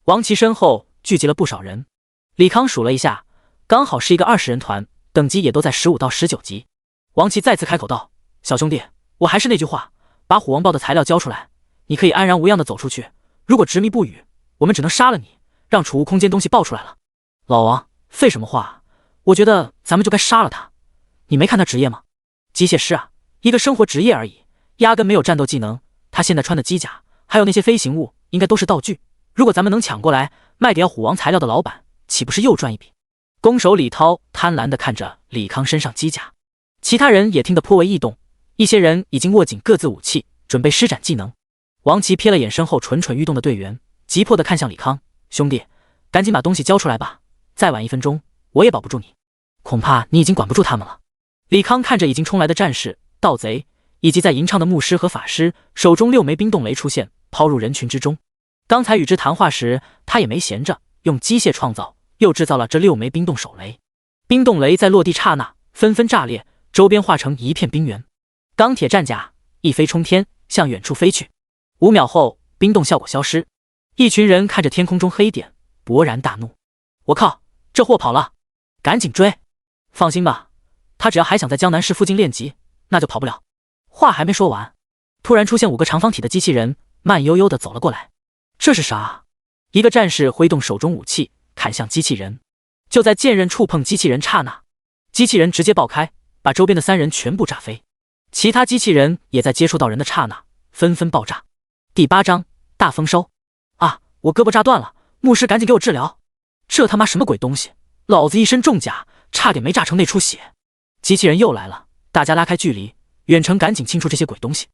王琦身后聚集了不少人。李康数了一下，刚好是一个20人团，等级也都在15到19级。王琦再次开口道：小兄弟，我还是那句话，把虎王豹的材料交出来，你可以安然无恙地走出去。如果执迷不语，我们只能杀了你，让储物空间东西爆出来了。老王，废什么话？我觉得咱们就该杀了他。你没看他职业吗？机械师啊，一个生活职业而已，压根没有战斗技能。他现在穿的机甲，还有那些飞行物，应该都是道具。如果咱们能抢过来，卖给要虎王材料的老板，岂不是又赚一笔？弓手李涛贪婪地看着李康身上机甲，其他人也听得颇为异动，一些人已经握紧各自武器，准备施展技能。王琦瞥了眼身后蠢蠢欲动的队员，急迫地看向李康：兄弟，赶紧把东西交出来吧，再晚1分钟，我也保不住你。恐怕你已经管不住他们了。李康看着已经冲来的战士、盗贼，以及在吟唱的牧师和法师，手中6枚冰冻雷出现，抛入人群之中。刚才与之谈话时，他也没闲着，用机械创造，又制造了这6枚冰冻手雷。冰冻雷在落地刹那，纷纷炸裂，周边化成一片冰原。钢铁战甲一飞冲天，向远处飞去。5秒后，冰冻效果消失。一群人看着天空中黑点，勃然大怒：我靠，这货跑了，赶紧追！放心吧，他只要还想在江南市附近练级，那就跑不了。话还没说完，突然出现5个长方体的机器人，慢悠悠地走了过来。这是啥？一个战士挥动手中武器，砍向机器人。就在剑刃触碰机器人刹那，机器人直接爆开，把周边的3人全部炸飞。其他机器人也在接触到人的刹那，纷纷爆炸。第8章大丰收。啊，我胳膊炸断了，牧师赶紧给我治疗。这他妈什么鬼东西？老子一身重甲，差点没炸成内出血。机器人又来了，大家拉开距离，远程赶紧清除这些鬼东西。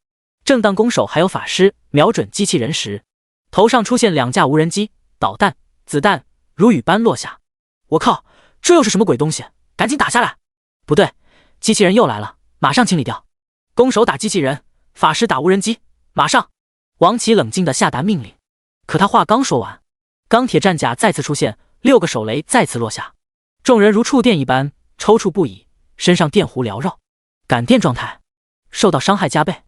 正当弓手还有法师瞄准机器人时，头上出现2架无人机，导弹、子弹如雨般落下。我靠，这又是什么鬼东西？赶紧打下来！不对，机器人又来了，马上清理掉。弓手打机器人，法师打无人机，马上！王琦冷静地下达命令。可他话刚说完，钢铁战甲再次出现，6个手雷再次落下，众人如触电一般抽搐不已，身上电弧缭绕，感电状态，受到伤害加倍。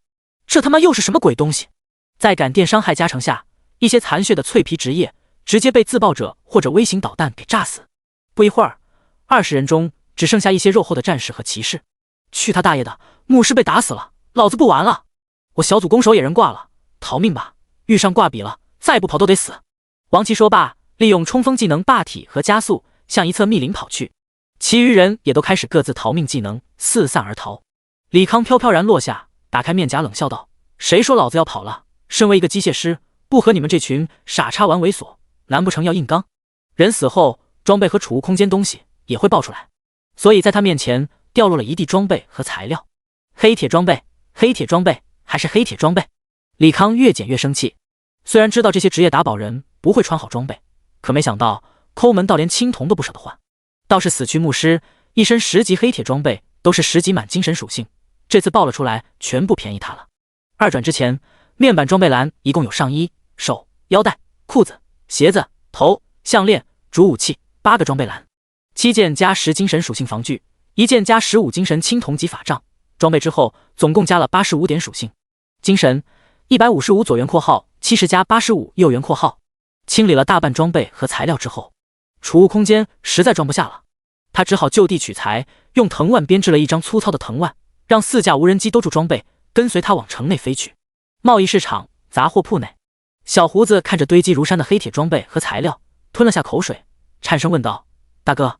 这他妈又是什么鬼东西？在感电伤害加成下，一些残血的脆皮职业直接被自爆者或者微型导弹给炸死。不一会儿，20人中只剩下一些肉厚的战士和骑士。去他大爷的，牧师被打死了，老子不玩了！我小祖攻守野人挂了，逃命吧！遇上挂笔了，再不跑都得死。王琦说罢，利用冲锋技能霸体和加速，向一侧密林跑去。其余人也都开始各自逃命技能，四散而逃。李康飘飘然落下，打开面颊冷笑道：“谁说老子要跑了？身为一个机械师，不和你们这群傻叉玩猥琐，难不成要硬刚？人死后，装备和储物空间东西也会爆出来。”所以在他面前掉落了一地装备和材料。黑铁装备，黑铁装备，还是黑铁装备。李康越捡越生气。虽然知道这些职业打宝人不会穿好装备，可没想到抠门到连青铜都不舍得换。倒是死去牧师，一身10级黑铁装备都是10级满精神属性，这次爆了出来，全部便宜他了。二转之前，面板装备栏一共有上衣、手、腰带、裤子、鞋子、头、项链、主武器8个装备栏，7件加10精神属性防具，1件加15精神青铜级法杖。装备之后，总共加了85点属性。精神155左圆括号70加85右圆括号。清理了大半装备和材料之后，储物空间实在装不下了，他只好就地取材，用藤蔓编织了一张粗糙的藤蔓，让4架无人机兜住装备，跟随他往城内飞去。贸易市场杂货铺内，小胡子看着堆积如山的黑铁装备和材料，吞了下口水，颤声问道：“大哥，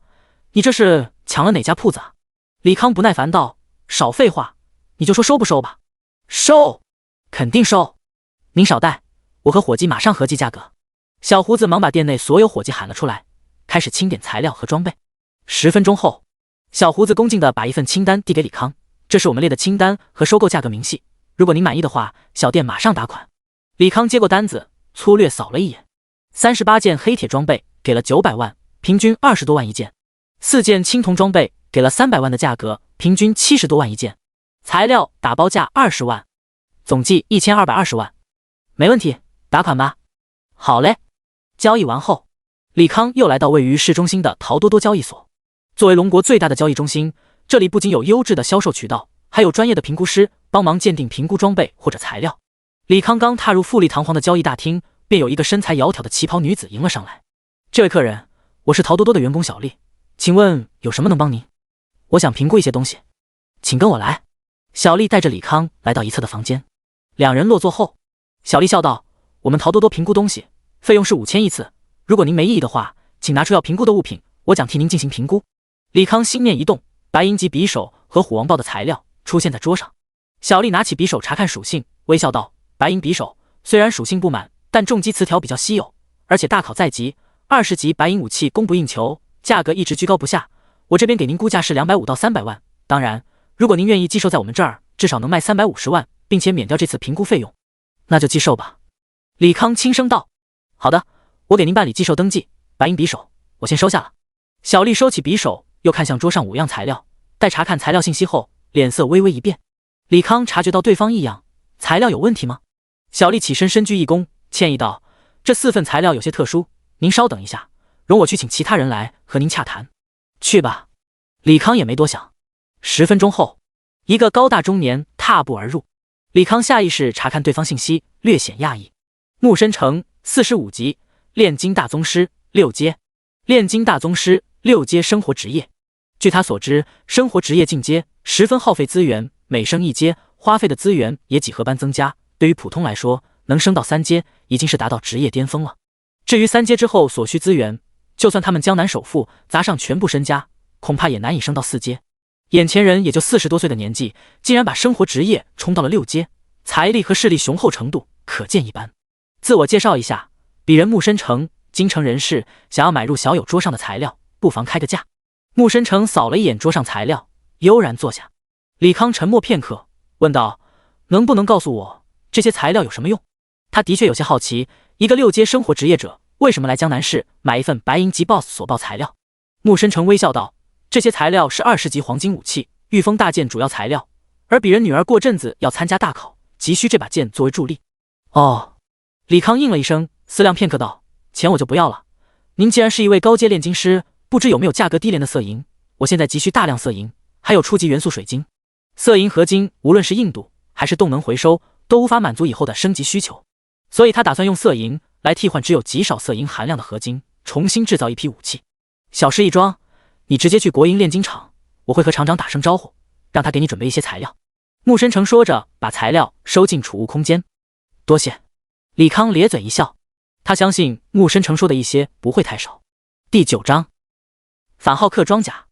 你这是抢了哪家铺子啊？”李康不耐烦道：“少废话，你就说收不收吧。”“收，肯定收。您少带，我和伙计马上合计价格。”小胡子忙把店内所有伙计喊了出来，开始清点材料和装备。10分钟后，小胡子恭敬地把一份清单递给李康：“这是我们列的清单和收购价格明细，如果您满意的话，小店马上打款。”李康接过单子，粗略扫了一眼，38件黑铁装备给了900万，平均20多万一件；4件青铜装备给了300万的价格，平均70多万一件；材料打包价20万，总计1220万。没问题，打款吧。好嘞。交易完后，李康又来到位于市中心的陶多多交易所。作为龙国最大的交易中心，这里不仅有优质的销售渠道，还有专业的评估师帮忙鉴定评估装备或者材料。李康刚踏入富丽堂皇的交易大厅，便有一个身材窈窕的旗袍女子迎了上来：“这位客人，我是陶多多的员工小丽，请问有什么能帮您？我想评估一些东西，请跟我来。”小丽带着李康来到一侧的房间，两人落座后，小丽笑道：“我们陶多多评估东西，费用是5000一次，如果您没异议的话，请拿出要评估的物品，我将替您进行评估。”李康心念一动，白银级匕首和虎王豹的材料出现在桌上。小丽拿起匕首查看属性，微笑道：“白银匕首虽然属性不满，但重击词条比较稀有，而且大考在即，20级白银武器供不应求，价格一直居高不下。我这边给您估价是250到300万，当然，如果您愿意寄售在我们这儿，至少能卖350万，并且免掉这次评估费用，那就寄售吧。”李康轻声道：“好的，我给您办理寄售登记。白银匕首，我先收下了。”小丽收起匕首，又看向桌上5样材料，待查看材料信息后，脸色微微一变。李康察觉到对方异样，材料有问题吗？小丽起身深鞠一躬，歉意道：“这4份材料有些特殊，您稍等一下，容我去请其他人来和您洽谈。”“去吧。”李康也没多想。10分钟后，一个高大中年踏步而入。李康下意识查看对方信息，略显讶异。木申成45级，炼金大宗师6阶，炼金大宗师6阶生活职业。据他所知，生活职业进阶十分耗费资源，每升1阶，花费的资源也几何般增加。对于普通来说，能升到3阶已经是达到职业巅峰了。至于3阶之后所需资源，就算他们江南首富砸上全部身家，恐怕也难以升到4阶。眼前人也就40多岁的年纪，竟然把生活职业冲到了6阶，财力和势力雄厚程度可见一斑。自我介绍一下，鄙人木申成，京城人士，想要买入小友桌上的材料，不妨开个价。木申成扫了一眼桌上材料，悠然坐下。李康沉默片刻，问道：“能不能告诉我这些材料有什么用？”他的确有些好奇，一个6阶生活职业者为什么来江南市买一份白银级 BOSS 所报材料。木申成微笑道：“这些材料是20级黄金武器、御风大剑主要材料，而鄙人女儿过阵子要参加大考，急需这把剑作为助力。”“哦。”李康应了一声，思量片刻道：“钱我就不要了。您既然是一位高阶炼金师，不知有没有价格低廉的色银？我现在急需大量色银，还有初级元素水晶。色银合金无论是硬度还是动能回收，都无法满足以后的升级需求，所以他打算用色银来替换只有极少色银含量的合金，重新制造一批武器。小事一桩，你直接去国营炼金厂，我会和厂长打声招呼，让他给你准备一些材料。”穆深成说着，把材料收进储物空间。多谢。李康咧嘴一笑，他相信穆深成说的一些不会太少。第9章，反浩克装甲，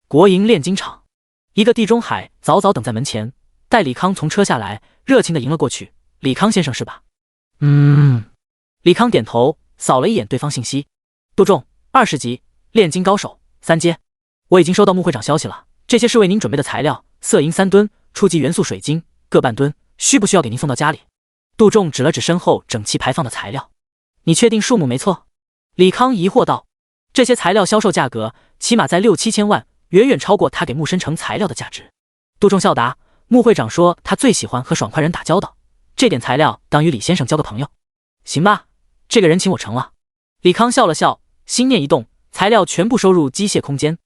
国营炼金厂。一个地中海早早等在门前，待李康从车下来，热情地迎了过去。李康先生是吧？李康点头，扫了一眼对方信息。杜仲，20级，炼金高手，3阶。我已经收到穆会长消息了，这些是为您准备的材料，色银3吨，初级元素水晶各半吨，需不需要给您送到家里？杜仲指了指身后整齐排放的材料。你确定数目没错？李康疑惑道。这些材料销售价格起码在6、7千万，远远超过他给穆深成材料的价值。杜仲笑答，穆会长说他最喜欢和爽快人打交道，这点材料当与李先生交个朋友。行吧，这个人情我成了。李康笑了笑，心念一动，材料全部收入机械空间。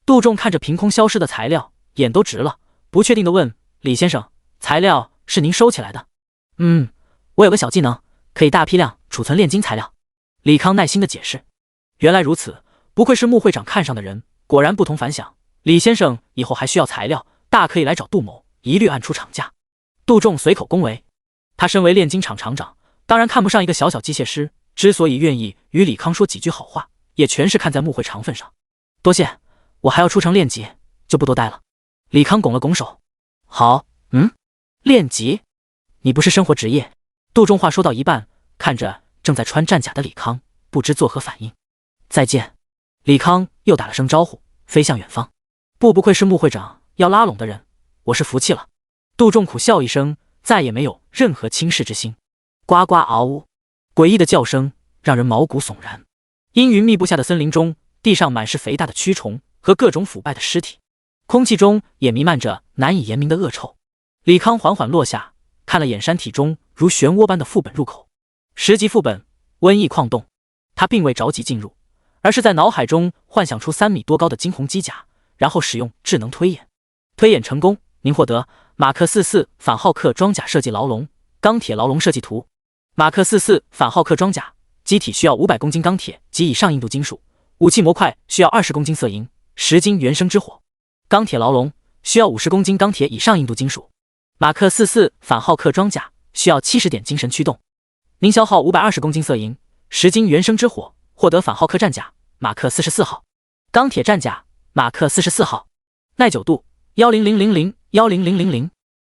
杜仲看着凭空消失的材料，眼都直了，不确定地问李先生，材料是您收起来的？我有个小技能，可以大批量储存炼金材料。李康耐心地解释。原来如此，不愧是穆会长看上的人，果然不同凡响。李先生以后还需要材料，大可以来找杜某，一律按出厂价。杜仲随口恭维，他身为炼金厂厂长，当然看不上一个小小机械师，之所以愿意与李康说几句好话，也全是看在穆会长份上。多谢，我还要出城练级，就不多待了。李康拱了拱手。好，练级？你不是生活职业？杜仲话说到一半，看着正在穿战甲的李康，不知作何反应。再见。李康又打了声招呼，飞向远方。不愧是穆会长要拉拢的人，我是服气了。杜仲苦笑一声，再也没有任何轻视之心。呱呱嗷呜，诡异的叫声让人毛骨悚然。阴云密布下的森林中，地上满是肥大的蛆虫和各种腐败的尸体，空气中也弥漫着难以言明的恶臭。李康缓缓落下，看了眼山体中如漩涡般的副本入口，10级副本瘟疫矿洞。他并未着急进入，而是在脑海中幻想出3米多高的金红机甲，然后使用智能推演。推演成功，您获得马克44反浩克装甲设计牢笼、钢铁牢笼设计图。马克44反浩克装甲机体需要500公斤钢铁及以上硬度金属，武器模块需要20公斤色银，10斤原生之火。钢铁牢笼需要50公斤钢铁以上硬度金属。马克44反浩克装甲需要70点精神驱动。您消耗520公斤色银，10斤原生之火，获得反浩克战甲马克44号。钢铁战甲马克44号。耐久度10000，10000。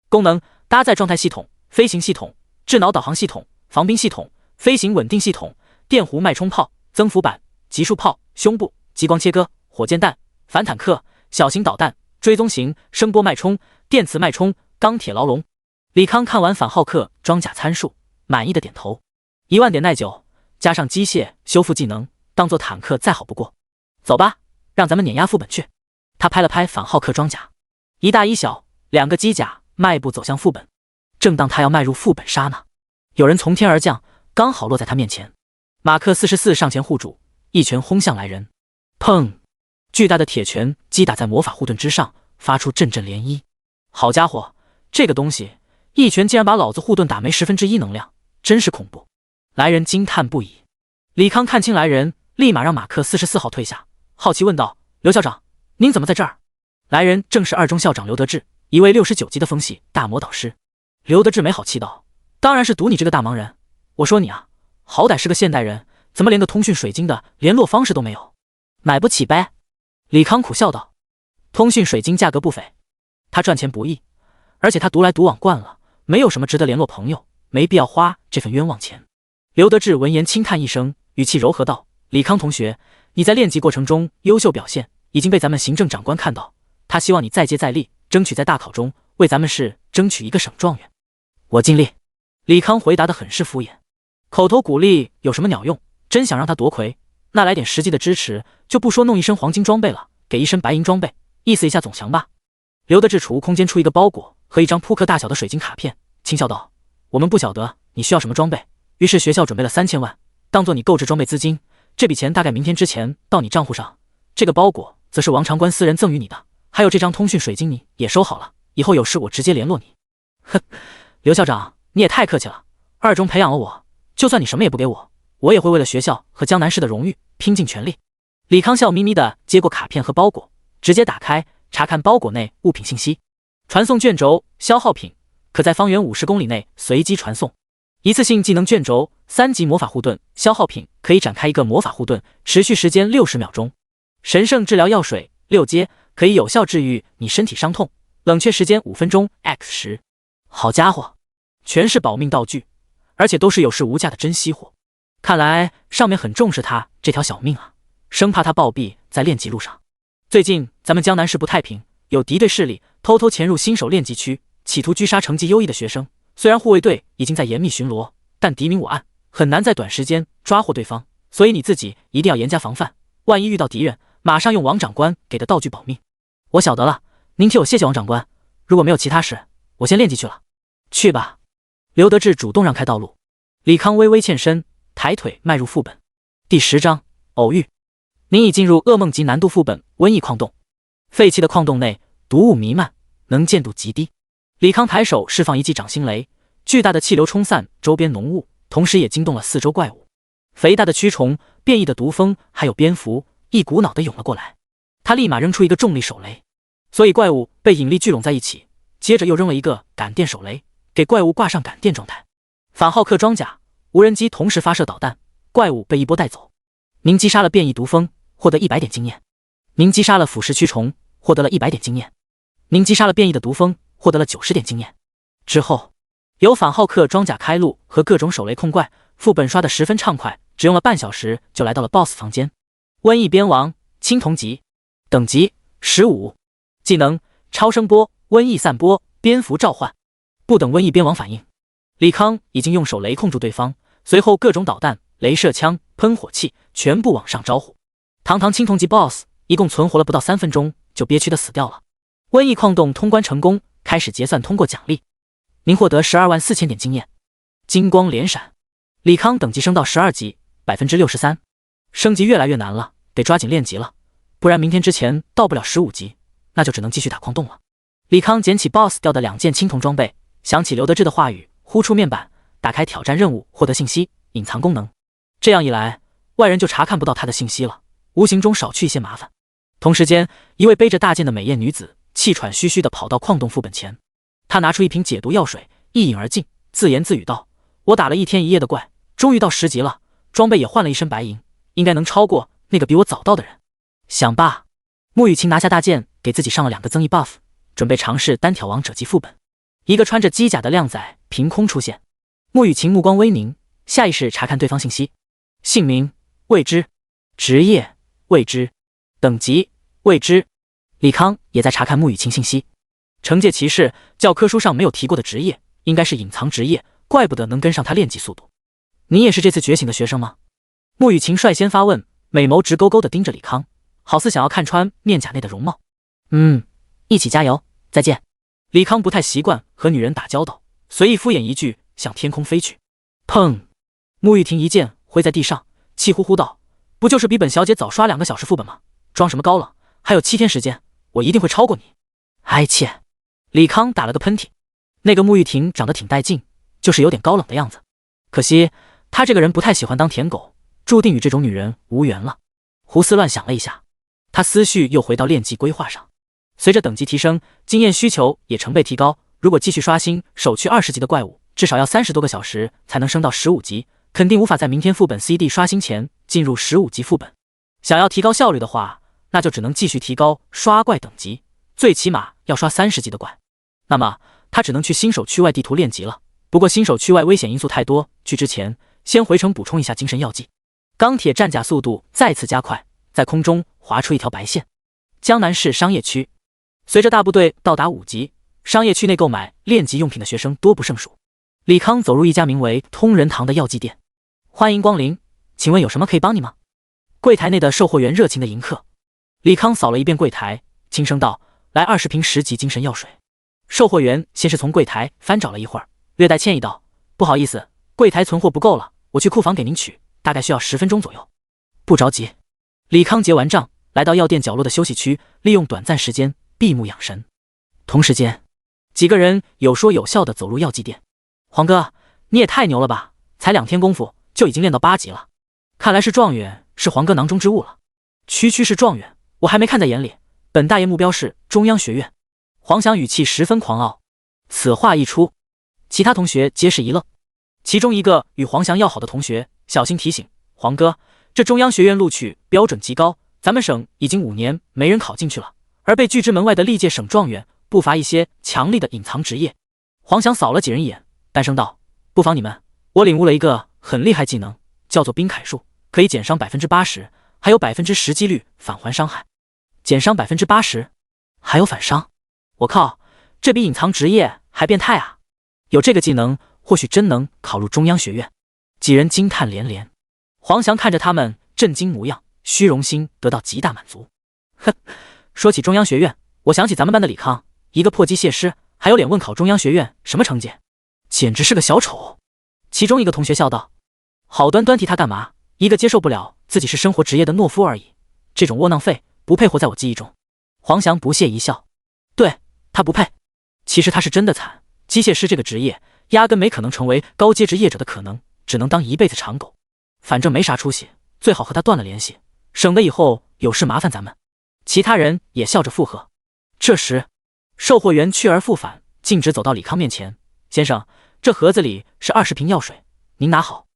功能搭载状态系统、飞行系统、智脑导航系统、防冰系统、飞行稳定系统、电弧脉冲炮、增幅板、集束炮、胸部、激光切割、火箭弹、反坦克、小型导弹、追踪型、声波脉冲、电磁脉冲、钢铁牢笼。李康看完反浩克装甲参数，满意的点头。1万点耐久，加上机械修复技能，当做坦克再好不过。走吧，让咱们碾压副本去。他拍了拍反浩克装甲，一大一小2个机甲迈步走向副本。正当他要迈入副本刹那，有人从天而降，刚好落在他面前。马克44上前护主，一拳轰向来人。砰！巨大的铁拳击打在魔法护盾之上，发出阵阵涟漪。好家伙，这个东西一拳竟然把老子护盾打没1/10能量，真是恐怖。来人惊叹不已。李康看清来人，立马让马克44号退下，好奇问道：刘校长，您怎么在这儿？来人正是2中校长刘德志，一位69级的风系大魔导师。刘德志没好气道：当然是赌你这个大忙人。我说你啊，好歹是个现代人，怎么连个通讯水晶的联络方式都没有？买不起呗。李康苦笑道：通讯水晶价格不菲，他赚钱不易，而且他独来独往惯了，没有什么值得联络朋友，没必要花这份冤枉钱。刘德志闻言轻叹一声，语气柔和道：李康同学，你在练级过程中优秀表现已经被咱们行政长官看到，他希望你再接再厉，争取在大考中为咱们市争取一个省状元。我尽力。李康回答得很是敷衍，口头鼓励有什么鸟用？真想让他夺魁，那来点实际的支持，就不说弄一身黄金装备了，给一身白银装备，意思一下总强吧。刘德志储物空间出一个包裹和一张扑克大小的水晶卡片，轻笑道：我们不晓得你需要什么装备，于是学校准备了3000万，当做你购置装备资金，这笔钱大概明天之前到你账户上。这个包裹则是王长官私人赠予你的，还有这张通讯水晶你也收好了，以后有事我直接联络你。哼，刘校长你也太客气了，2中培养了我，就算你什么也不给我，我也会为了学校和江南市的荣誉拼尽全力。李康笑眯眯地接过卡片和包裹，直接打开查看包裹内物品信息。传送卷轴消耗品，可在方圆50公里内随机传送。一次性技能卷轴3级魔法护盾消耗品，可以展开一个魔法护盾，持续时间60秒钟。神圣治疗药水6阶，可以有效治愈你身体伤痛，冷却时间5分钟 x10。好家伙，全是保命道具，而且都是有市无价的真稀货。看来上面很重视他这条小命啊，生怕他暴毙在练级路上。最近咱们江南市不太平，有敌对势力偷偷潜入新手练级区，企图狙杀成绩优异的学生。虽然护卫队已经在严密巡逻，但敌明我暗，很难在短时间抓获对方，所以你自己一定要严加防范，万一遇到敌人，马上用王长官给的道具保命。我晓得了，您替我谢谢王长官，如果没有其他事，我先练级去了。去吧。刘德志主动让开道路。李康微微欠身，抬腿迈入副本。第10章偶遇。您已进入噩梦级难度副本瘟疫矿洞。废弃的矿洞内毒雾弥漫，能见度极低。李康抬手释放一记掌心雷，巨大的气流冲散周边浓雾，同时也惊动了四周怪物。肥大的蛆虫、变异的毒蜂还有蝙蝠一股脑地涌了过来。他立马扔出一个重力手雷，所以怪物被引力聚拢在一起，接着又扔了一个感电手雷，给怪物挂上感电状态。反浩克装甲、无人机同时发射导弹，怪物被一波带走。您击杀了变异毒蜂，获得100点经验。您击杀了腐蚀蛆虫，获得了100点经验。您击杀了变异的毒蜂，获得了90点经验。之后由反浩克装甲开路和各种手雷控怪，副本刷得十分畅快，只用了半小时就来到了 BOSS 房间。瘟疫边王，青铜级，等级15，技能超声波、瘟疫散播、蝙蝠召唤。不等瘟疫边王反应，李康已经用手雷控住对方，随后各种导弹、镭射枪、喷火器全部往上招呼。堂堂青铜级 BOSS 一共存活了不到3分钟就憋屈的死掉了。瘟疫矿洞通关成功，开始结算通过奖励。您获得124000点经验。金光连闪，李康等级升到12级，63%。升级越来越难了，得抓紧练级了，不然明天之前到不了15级，那就只能继续打矿洞了。李康捡起 BOSS 掉的2件青铜装备，想起刘德志的话语，呼出面板，打开挑战任务，获得信息隐藏功能。这样一来，外人就查看不到他的信息了，无形中少去一些麻烦。同时间，一位背着大剑的美艳女子气喘吁吁地跑到矿洞副本前，她拿出一瓶解毒药水，一饮而尽，自言自语道：“我打了1天1夜的怪，终于到10级了，装备也换了一身白银，应该能超过那个比我早到的人。”想罢，穆雨晴拿下大剑，给自己上了2个增益 buff， 准备尝试单挑王者级副本。一个穿着机甲的靓仔凭空出现，穆雨晴目光微凝，下意识查看对方信息：姓名未知，职业未知，等级未知。李康也在查看穆雨晴信息，惩戒骑士，教科书上没有提过的职业，应该是隐藏职业，怪不得能跟上他练级速度。你也是这次觉醒的学生吗？穆雨晴率先发问，美眸直勾勾地盯着李康，好似想要看穿面甲内的容貌。一起加油，再见。李康不太习惯和女人打交道，随意敷衍一句，向天空飞去。砰！穆雨婷一剑挥在地上，气呼呼道：“不就是比本小姐早刷2个小时副本吗？装什么高冷？还有7天时间，我一定会超过你。”哀切！李康打了个喷嚏。那个穆雨婷长得挺带劲，就是有点高冷的样子。可惜他这个人不太喜欢当舔狗，注定与这种女人无缘了。胡思乱想了一下，他思绪又回到练级规划上。随着等级提升，经验需求也成倍提高。如果继续刷新首区20级的怪物，至少要30多个小时才能升到15级，肯定无法在明天副本 CD 刷新前进入15级副本。想要提高效率的话，那就只能继续提高刷怪等级，最起码要刷30级的怪。那么他只能去新手区外地图练级了。不过新手区外危险因素太多，去之前先回城补充一下精神药剂。钢铁战甲速度再次加快，在空中划出一条白线。江南市商业区。随着大部队到达5级，商业区内购买练级用品的学生多不胜数。李康走入一家名为通人堂的药剂店。欢迎光临，请问有什么可以帮你吗？柜台内的售货员热情的迎客。李康扫了一遍柜台，轻声道：“来20瓶10级精神药水。”售货员先是从柜台翻找了一会儿，略带歉意道：“不好意思，柜台存货不够了，我去库房给您取，大概需要10分钟左右。”不着急。李康结完账，来到药店角落的休息区，利用短暂时间闭目养神。同时间，几个人有说有笑地走入药剂店。黄哥，你也太牛了吧，才2天功夫就已经练到8级了，看来是状元，是黄哥囊中之物了。区区是状元，我还没看在眼里，本大爷目标是中央学院。黄翔语气十分狂傲。此话一出，其他同学皆是一愣。其中一个与黄翔要好的同学小心提醒黄哥，这中央学院录取标准极高，咱们省已经5年没人考进去了，而被拒之门外的历届省状元不乏一些强力的隐藏职业。黄翔扫了几人一眼，淡声道：不妨你们，我领悟了一个很厉害技能，叫做冰铠术，可以减伤 80%， 还有 10%几率返还伤害。减伤 80%， 还有反伤，我靠，这比隐藏职业还变态啊！有这个技能，或许真能考入中央学院。几人惊叹连连。黄翔看着他们震惊模样，虚荣心得到极大满足。哼，说起中央学院，我想起咱们班的李康，一个破机械师，还有脸问考中央学院什么成绩，简直是个小丑。其中一个同学笑道：好端端提他干嘛？一个接受不了自己是生活职业的懦夫而已，这种窝囊废不配活在我记忆中。黄翔不屑一笑：对，他不配。其实他是真的惨，机械师这个职业压根没可能成为高阶职业者的可能，只能当一辈子长狗。反正没啥出息，最好和他断了联系，省得以后有事麻烦咱们。其他人也笑着附和。这时售货员去而复返，径直走到李康面前：先生，这盒子里是20瓶药水，您拿好。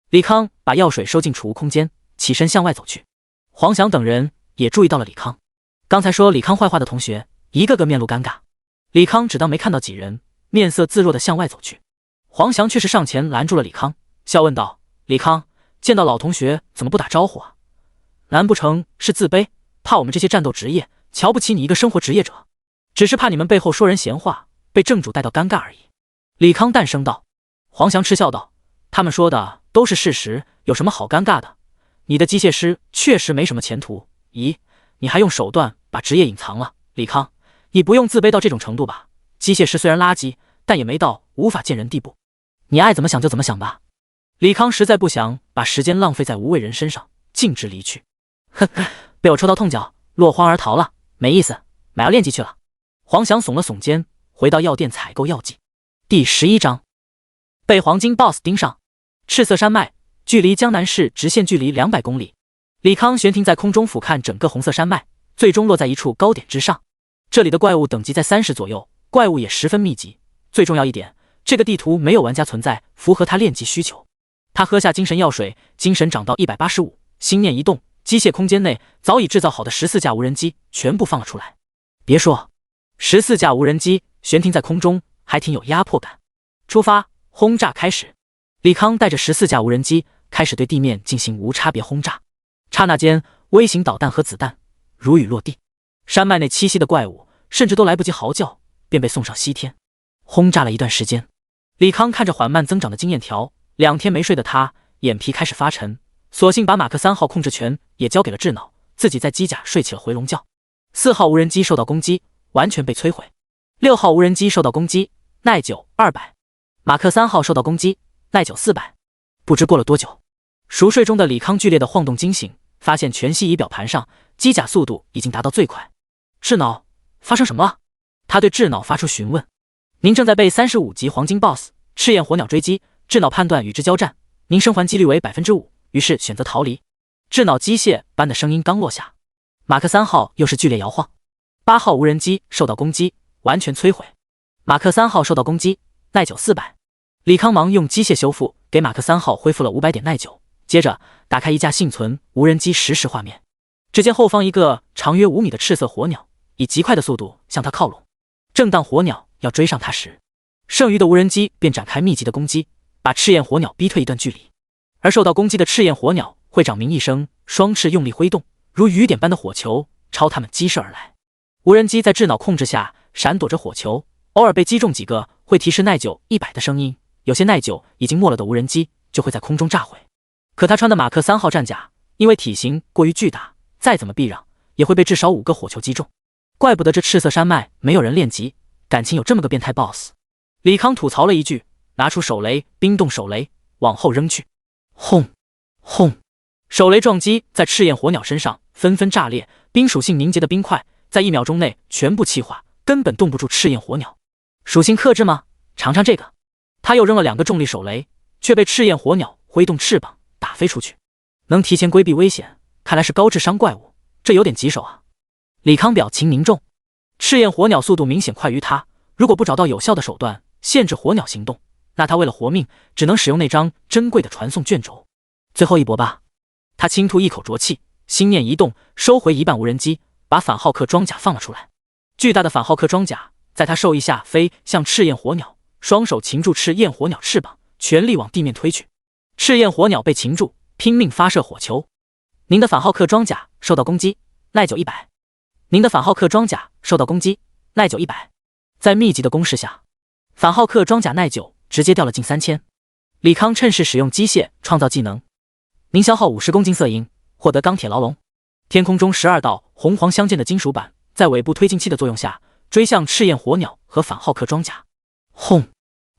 李康把药水收进储物空间，起身向外走去。黄翔等人也注意到了李康，刚才说李康坏话的同学一个个面露尴尬。李康只当没看到几人，面色自若地向外走去。黄翔却是上前拦住了李康，笑问道：李康，见到老同学怎么不打招呼啊？难不成是自卑，怕我们这些战斗职业瞧不起你一个生活职业者？只是怕你们背后说人闲话，被正主带到尴尬而已。李康淡声道。黄翔嗤笑道：他们说的都是事实，有什么好尴尬的？你的机械师确实没什么前途，咦，你还用手段把职业隐藏了。李康，你不用自卑到这种程度吧？机械师虽然垃圾，但也没到无法见人地步。你爱怎么想就怎么想吧。李康实在不想把时间浪费在无谓人身上，径直离去。哼，被我抽到痛脚，落荒而逃了，没意思，买药炼剂去了。黄翔耸了耸肩，回到药店采购药剂。第11章，被黄金 BOSS 盯上。赤色山脉距离江南市直线距离200公里。李康悬停在空中俯瞰整个红色山脉，最终落在一处高点之上。这里的怪物等级在30左右，怪物也十分密集。最重要一点，这个地图没有玩家存在符合他炼级需求。他喝下精神药水，精神涨到185，心念一动，机械空间内早已制造好的14架无人机全部放了出来。别说，14架无人机悬停在空中还挺有压迫感。出发，轰炸开始。李康带着14架无人机开始对地面进行无差别轰炸。刹那间，微型导弹和子弹如雨落地，山脉内栖息的怪物甚至都来不及嚎叫，便被送上西天。轰炸了一段时间，李康看着缓慢增长的经验条，2天没睡的他眼皮开始发沉，索性把马克3号控制权也交给了智脑，自己在机甲睡起了回笼觉。4号无人机受到攻击，完全被摧毁。6号无人机受到攻击，耐久200。马克3号受到攻击，耐久400。不知过了多久，熟睡中的李康剧烈的晃动惊醒，发现全息仪表盘上机甲速度已经达到最快。智脑，发生什么了？他对智脑发出询问。您正在被35级黄金 BOSS 赤焰火鸟追击，智脑判断与之交战，您生还几率为 5%， 于是选择逃离。智脑机械般的声音刚落下，马克3号又是剧烈摇晃。8号无人机受到攻击，完全摧毁。马克3号受到攻击，耐久400。李康忙用机械修复，给马克3号恢复了500点耐久。接着打开一架幸存无人机实时画面，只见后方一个长约5米的赤色火鸟以极快的速度向他靠拢。正当火鸟要追上他时，剩余的无人机便展开密集的攻击，把赤焰火鸟逼退一段距离。而受到攻击的赤焰火鸟会长鸣一声，双翅用力挥动，如雨点般的火球朝他们激射而来。无人机在智脑控制下闪躲着火球，偶尔被击中几个会提示耐久100的声音，有些耐久已经没了的无人机就会在空中炸毁。可他穿的马克3号战甲因为体型过于巨大，再怎么避让也会被至少5个火球击中。怪不得这赤色山脉没有人练级，感情有这么个变态 BOSS。 李康吐槽了一句，拿出手雷，冰冻手雷往后扔去。轰轰，手雷撞击在赤焰火鸟身上纷纷炸裂，冰属性凝结的冰块在1秒钟内全部气化，根本冻不住赤焰火鸟。属性克制吗？尝尝这个。他又扔了2个重力手雷，却被赤焰火鸟挥动翅膀打飞出去。能提前规避危险，看来是高智商怪物，这有点棘手啊。李康表情凝重。赤焰火鸟速度明显快于他，如果不找到有效的手段限制火鸟行动，那他为了活命，只能使用那张珍贵的传送卷轴。最后一搏吧！他轻吐一口浊气，心念一动，收回一半无人机，把反浩克装甲放了出来。巨大的反浩克装甲在他授意下飞向赤焰火鸟，双手擒住赤焰火鸟翅膀，全力往地面推去。赤焰火鸟被擒住，拼命发射火球。您的反浩克装甲受到攻击，耐久100。您的反浩克装甲受到攻击，耐久100。在密集的攻势下，反浩克装甲耐久直接掉了近3000。李康趁势使用机械创造技能，您消耗50公斤色银，获得钢铁牢笼。天空中12道红黄相间的金属板在尾部推进器的作用下追向赤焰火鸟和反浩克装甲。轰！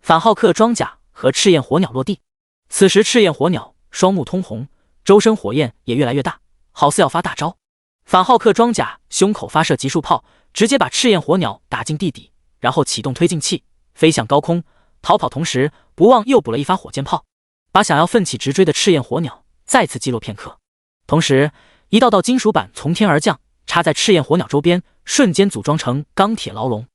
反浩克装甲和赤焰火鸟落地。此时赤焰火鸟双目通红，周身火焰也越来越大，好似要发大招。反浩克装甲胸口发射集束炮，直接把赤焰火鸟打进地底，然后启动推进器飞向高空逃跑，同时不忘又补了一发火箭炮，把想要奋起直追的赤焰火鸟再次击落片刻。同时一道道金属板从天而降，插在赤焰火鸟周边，瞬间组装成钢铁牢笼。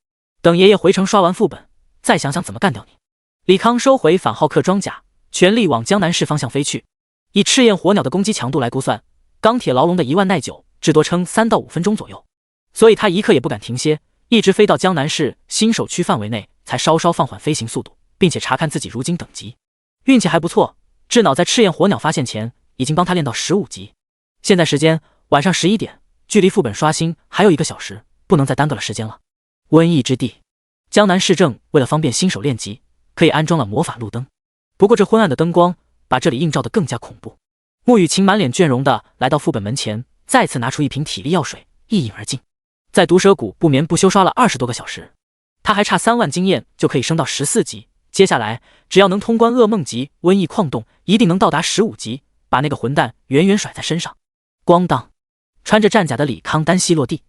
等爷爷回城刷完副本，再想想怎么干掉你。李康收回反浩克装甲，全力往江南市方向飞去。以赤焰火鸟的攻击强度来估算，钢铁牢笼的1万耐久至多撑3到5分钟左右，所以他一刻也不敢停歇，一直飞到江南市新手区范围内，才稍稍放缓飞行速度，并且查看自己如今等级。运气还不错，智脑在赤焰火鸟发现前已经帮他练到15级。现在时间晚上11点，距离副本刷新还有1个小时，不能再耽搁了时间了。瘟疫之地，江南市政为了方便新手练级，可以安装了魔法路灯，不过这昏暗的灯光把这里映照得更加恐怖。穆雨晴满脸倦容地来到副本门前，再次拿出一瓶体力药水，一饮而尽。在毒蛇谷不眠不休刷了20多个小时，他还差3万经验就可以升到14级。接下来只要能通关噩梦级瘟疫矿洞，一定能到达15级，把那个混蛋远远甩在身上。咣当，穿着战甲的李康单膝落地。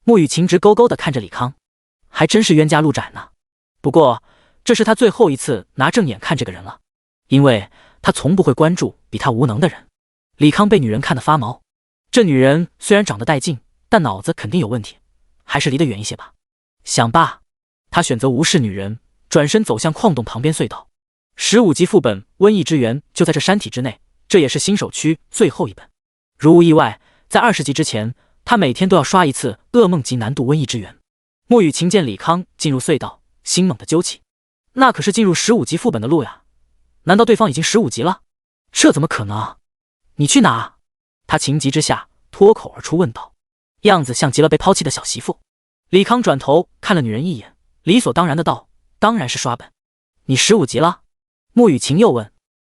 穆雨晴直勾勾地看着李康，还真是冤家路窄呢。不过这是他最后一次拿正眼看这个人了，因为他从不会关注比他无能的人。李康被女人看得发毛，这女人虽然长得带劲，但脑子肯定有问题，还是离得远一些吧。想罢，他选择无视女人，转身走向矿洞旁边隧道。15级副本瘟疫之源就在这山体之内，这也是新手区最后一本。如无意外，在20级之前，他每天都要刷一次噩梦级难度瘟疫之源。穆雨晴见李康进入隧道，心猛地揪起，那可是进入15级副本的路呀！难道对方已经15级了？这怎么可能啊！你去哪？他情急之下脱口而出问道，样子像极了被抛弃的小媳妇。李康转头看了女人一眼，理所当然的道：当然是刷本。你15级了？穆雨晴又问。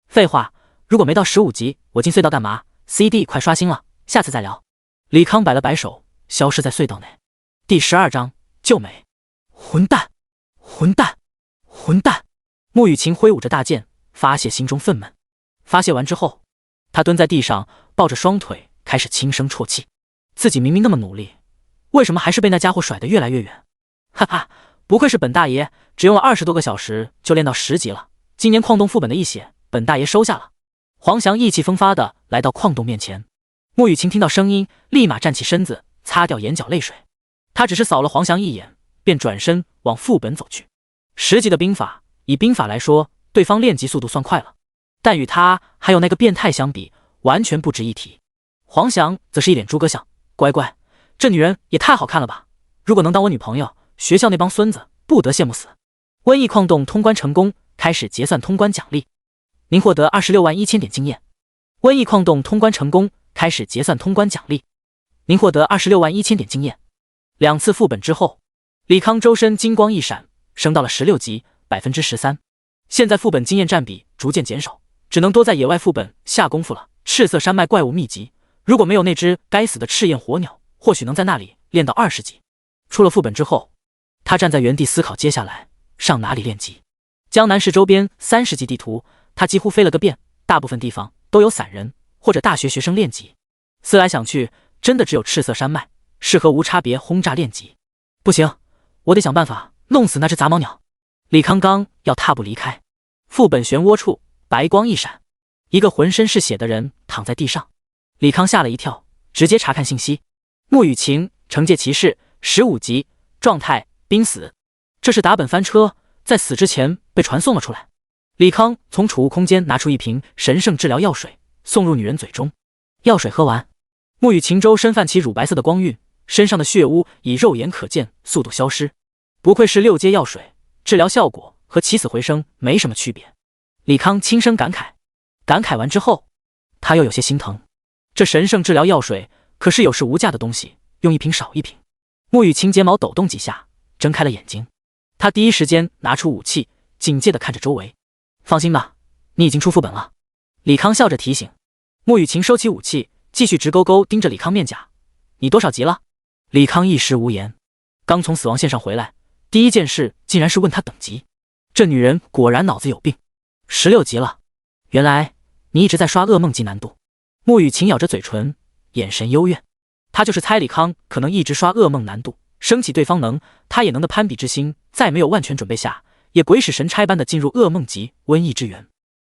废话，如果没到15级，我进隧道干嘛？ CD 快刷新了，下次再聊。李康摆了摆手，消失在隧道内。第12章救美。混蛋！混蛋！混蛋！穆雨晴挥舞着大剑，发泄心中愤懑。发泄完之后，他蹲在地上，抱着双腿，开始轻声啜泣。自己明明那么努力，为什么还是被那家伙甩得越来越远？哈哈，不愧是本大爷，只用了20多个小时就练到10级了。今年矿洞副本的一血，本大爷收下了。黄翔意气风发地来到矿洞面前。穆雨晴听到声音，立马站起身子，擦掉眼角泪水。他只是扫了黄翔一眼，便转身往副本走去。10级的兵法，以兵法来说，对方练级速度算快了，但与他还有那个变态相比，完全不值一提。黄翔则是一脸猪哥相，乖乖，这女人也太好看了吧！如果能当我女朋友，学校那帮孙子不得羡慕死。瘟疫矿洞通关成功，开始结算通关奖励。您获得26万1000点经验。瘟疫矿洞通关成功，开始结算通关奖励。您获得26万1000点经验。2次副本之后，李康周身金光一闪，升到了16级，13%。现在副本经验占比逐渐减少，只能多在野外副本下功夫了。赤色山脉怪物秘籍，如果没有那只该死的赤焰火鸟，或许能在那里练到20级。出了副本之后，他站在原地思考接下来上哪里练级。江南市周边30级地图，他几乎飞了个遍，大部分地方都有散人或者大学学生练级。思来想去，真的只有赤色山脉适合无差别轰炸练级。不行，我得想办法弄死那只杂毛鸟。李康刚要踏步离开，副本漩涡处白光一闪，一个浑身是血的人躺在地上。李康吓了一跳，直接查看信息。穆雨晴，惩戒骑士，15级，状态濒死。这是达本翻车，在死之前被传送了出来。李康从储物空间拿出一瓶神圣治疗药水，送入女人嘴中。药水喝完，沐雨晴周身泛起乳白色的光晕，身上的血污以肉眼可见速度消失。不愧是6阶药水，治疗效果和起死回生没什么区别。李康轻声感慨。感慨完之后，他又有些心疼。这神圣治疗药水可是有市无价的东西，用一瓶少一瓶。沐雨晴睫毛抖动几下，睁开了眼睛。他第一时间拿出武器，警戒地看着周围。放心吧，你已经出副本了。李康笑着提醒。沐雨晴收起武器，继续直勾勾盯着李康面颊。你多少级了？李康一时无言。刚从死亡线上回来，第一件事竟然是问他等级。这女人果然脑子有病。16级了。原来你一直在刷噩梦级难度。沐雨晴咬着嘴唇，眼神幽怨。他就是猜李康可能一直刷噩梦难度，升起对方能，他也能的攀比之心，在没有万全准备下，也鬼使神差般的进入噩梦级瘟疫之源。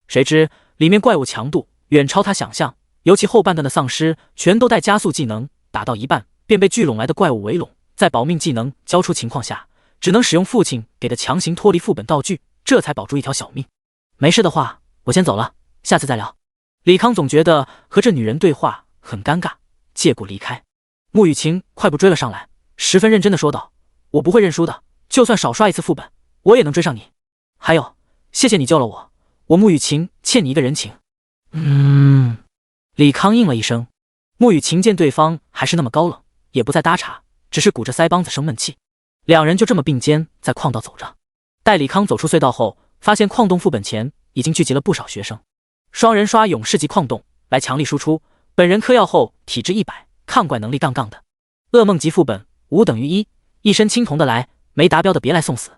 谁知里面怪物强度远超他想象，尤其后半段的丧尸全都带加速技能，打到一半便被聚拢来的怪物围拢，在保命技能交出情况下，只能使用父亲给的强行脱离副本道具，这才保住一条小命。没事的话，我先走了，下次再聊。李康总觉得和这女人对话很尴尬，借故离开。沐雨晴快步追了上来，十分认真地说道：我不会认输的，就算少刷一次副本，我也能追上你。还有，谢谢你救了我，我沐雨晴欠你一个人情。李康应了一声。沐雨晴见对方还是那么高冷，也不再搭茬，只是鼓着腮帮子生闷气。两人就这么并肩在矿道走着。待李康走出隧道后，发现矿洞副本前已经聚集了不少学生。双人刷勇士级矿洞来强力输出，本人嗑药后体质100，抗怪能力杠杠的。噩梦级副本5等于1，一身青铜的来，没达标的别来送死。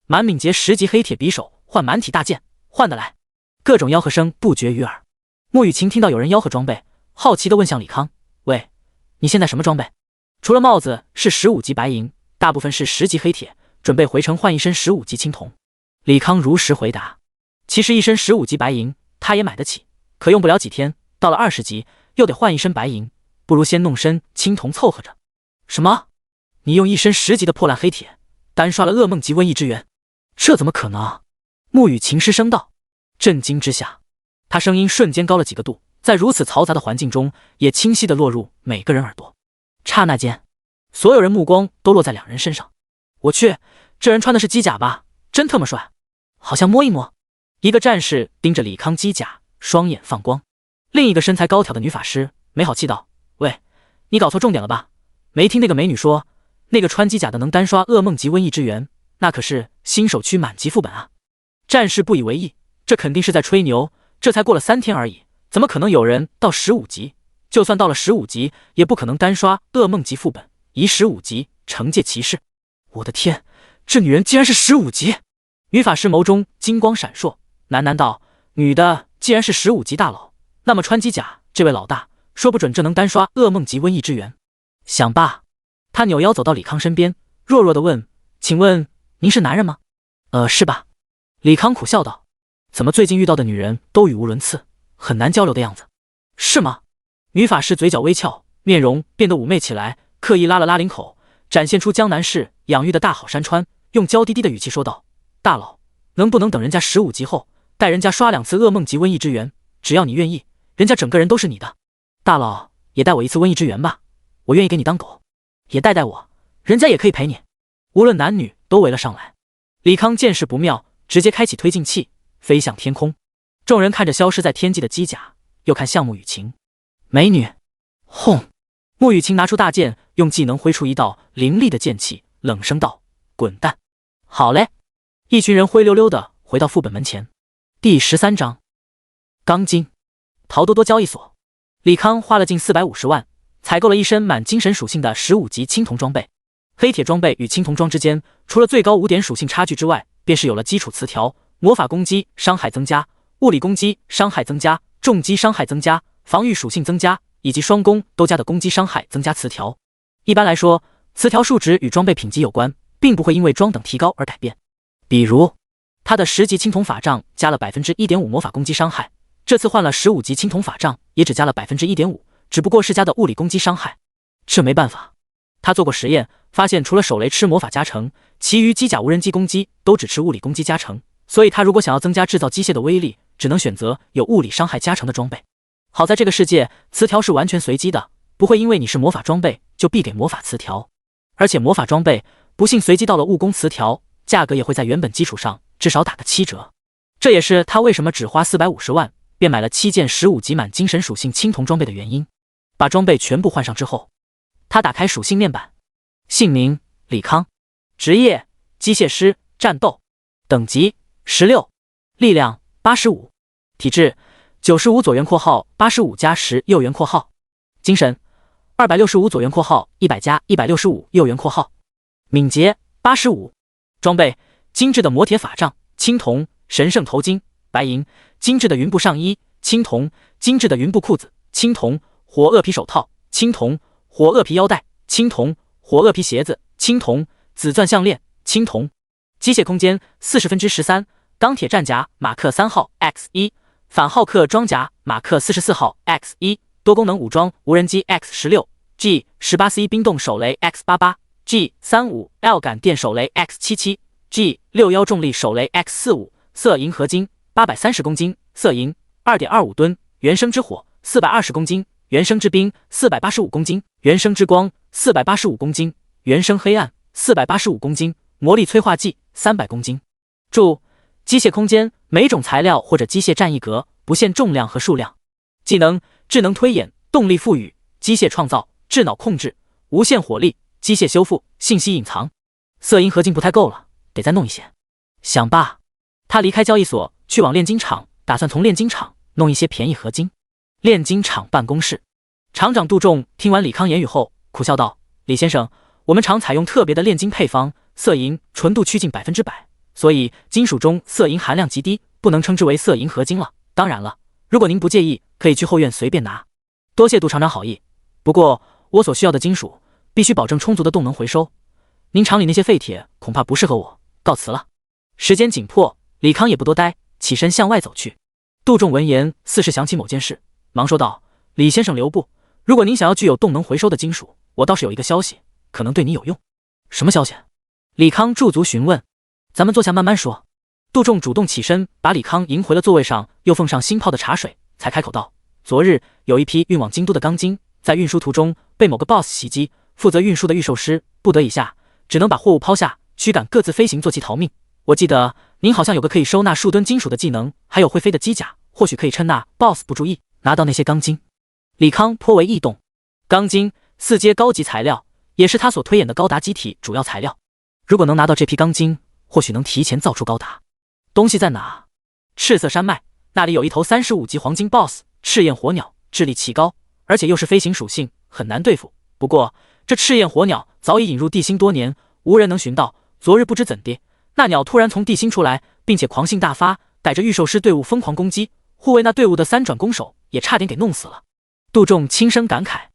满敏捷10级黑铁匕首换满体大剑，换得来。各种吆喝声不绝于耳。沐雨晴听到有人吆喝装备，好奇地问向李康：喂，你现在什么装备？除了帽子是15级白银，大部分是10级黑铁，准备回城换一身15级青铜。李康如实回答。其实一身15级白银他也买得起，可用不了几天，到了20级又得换一身白银，不如先弄身青铜凑合着。什么？你用一身10级的破烂黑铁单刷了噩梦级瘟疫之源？这怎么可能？沐雨晴失声道。震惊之下，他声音瞬间高了几个度，在如此嘈杂的环境中也清晰地落入每个人耳朵。刹那间，所有人目光都落在两人身上。我去，这人穿的是机甲吧？真特么帅，好像摸一摸。一个战士盯着李康机甲，双眼放光。另一个身材高挑的女法师没好气道：喂，你搞错重点了吧？没听那个美女说，那个穿机甲的能单刷噩梦级瘟疫之源，那可是新手区满级副本啊。战士不以为意，这肯定是在吹牛，这才过了3天而已，怎么可能有人到15级？就算到了15级，也不可能单刷噩梦级副本，以15级惩戒骑士。我的天，这女人竟然是15级！女法师眸中金光闪烁，喃喃道：女的既然是15级大佬，那么穿机甲这位老大说不准这能单刷噩梦级瘟疫之源。想罢，他扭腰走到李康身边，弱弱地问：请问您是男人吗？是吧。李康苦笑道：怎么最近遇到的女人都语无伦次，很难交流的样子？是吗？女法师嘴角微翘，面容变得妩媚起来，刻意拉了拉领口，展现出江南市养育的大好山川，用娇滴滴的语气说道：大佬，能不能等人家15级后带人家刷2次噩梦级瘟疫之源？只要你愿意，人家整个人都是你的。大佬也带我一次瘟疫之源吧，我愿意给你当狗，也带我，人家也可以陪你。无论男女都围了上来。李康见势不妙，直接开启推进器飞向天空。众人看着消失在天际的机甲，又看向沐雨晴。美女！轰！沐雨晴拿出大剑，用技能挥出一道凌厉的剑气，冷声道：滚蛋！好嘞！一群人灰溜溜的回到副本门前。第13章钢筋。陶多多交易所，李康花了近450万，采购了一身满精神属性的15级青铜装备。黑铁装备与青铜装之间，除了最高5点属性差距之外，便是有了基础词条、魔法攻击伤害增加、物理攻击伤害增加、重击伤害增加、防御属性增加，以及双攻都加的攻击伤害增加词条。一般来说，词条数值与装备品级有关，并不会因为装等提高而改变。比如他的10级青铜法杖加了 1.5% 魔法攻击伤害，这次换了15级青铜法杖也只加了 1.5%， 只不过是加的物理攻击伤害。这没办法，他做过实验，发现除了手雷吃魔法加成，其余机甲无人机攻击都只吃物理攻击加成，所以他如果想要增加制造机械的威力，只能选择有物理伤害加成的装备。好在这个世界词条是完全随机的，不会因为你是魔法装备就必给魔法词条，而且魔法装备不幸随机到了物攻词条，价格也会在原本基础上至少打个7折。这也是他为什么只花450万便买了7件15级满精神属性青铜装备的原因。把装备全部换上之后，他打开属性面板，姓名李康，职业机械师战斗，等级16，力量85，体质95左圆括号85加10右圆括号，精神265左圆括号100加165右圆括号，敏捷85。装备精致的磨铁法杖青铜，神圣头巾白银，精致的云布上衣青铜，精致的云布裤子青铜，火鳄皮手套青铜，火鳄皮腰带青铜，火鳄皮鞋子青铜，紫钻项链青铜。机械空间13/13，钢铁战甲马克3号 X1， 反浩克装甲马克44号 X1， 多功能武装无人机 X16， G18C 冰冻手雷 X88， G35L 感电手雷 X77， G61重力手雷 X45， 色银合金830公斤，色银 2.25 吨，原生之火420公斤，原生之冰485公斤，原生之光485公斤，原生黑暗485公斤，魔力催化剂300公斤。注：机械空间每种材料或者机械占一格，不限重量和数量。技能：智能推演、动力赋予、机械创造、智脑控制、无限火力、机械修复、信息隐藏。色银合金不太够了，得再弄一些。想罢，他离开交易所，去往炼金厂，打算从炼金厂弄一些便宜合金。炼金厂办公室，厂长杜仲听完李康言语后，苦笑道：“李先生，我们厂采用特别的炼金配方，色银纯度趋近100%，所以金属中色银含量极低，不能称之为色银合金了。当然了，如果您不介意，可以去后院随便拿。多谢杜厂长好意，不过我所需要的金属必须保证充足的动能回收，您厂里那些废铁恐怕不适合我，告辞了。”时间紧迫，李康也不多待，起身向外走去。杜仲闻言似是想起某件事，忙说道：“李先生留步，如果您想要具有动能回收的金属，我倒是有一个消息，可能对你有用。”什么消息？李康驻足询问。咱们坐下慢慢说。杜仲主动起身，把李康迎回了座位上，又奉上新泡的茶水，才开口道：“昨日有一批运往京都的钢筋，在运输途中被某个 boss 袭击，负责运输的御兽师不得已下，只能把货物抛下，驱赶各自飞行，做其逃命。我记得您好像有个可以收纳数吨金属的技能，还有会飞的机甲，或许可以趁那 boss 不注意，拿到那些钢筋。”李康颇为异动。钢筋4阶高级材料，也是他所推演的高达机体主要材料。如果能拿到这批钢筋，或许能提前造出高达。东西在哪？赤色山脉，那里有一头35级黄金 boss 赤焰火鸟，智力奇高，而且又是飞行属性，很难对付。不过这赤焰火鸟早已引入地心多年，无人能寻到。昨日不知怎地，那鸟突然从地心出来，并且狂性大发，逮着御兽师队伍疯狂攻击，护卫那队伍的3转弓手也差点给弄死了。杜仲轻声感慨，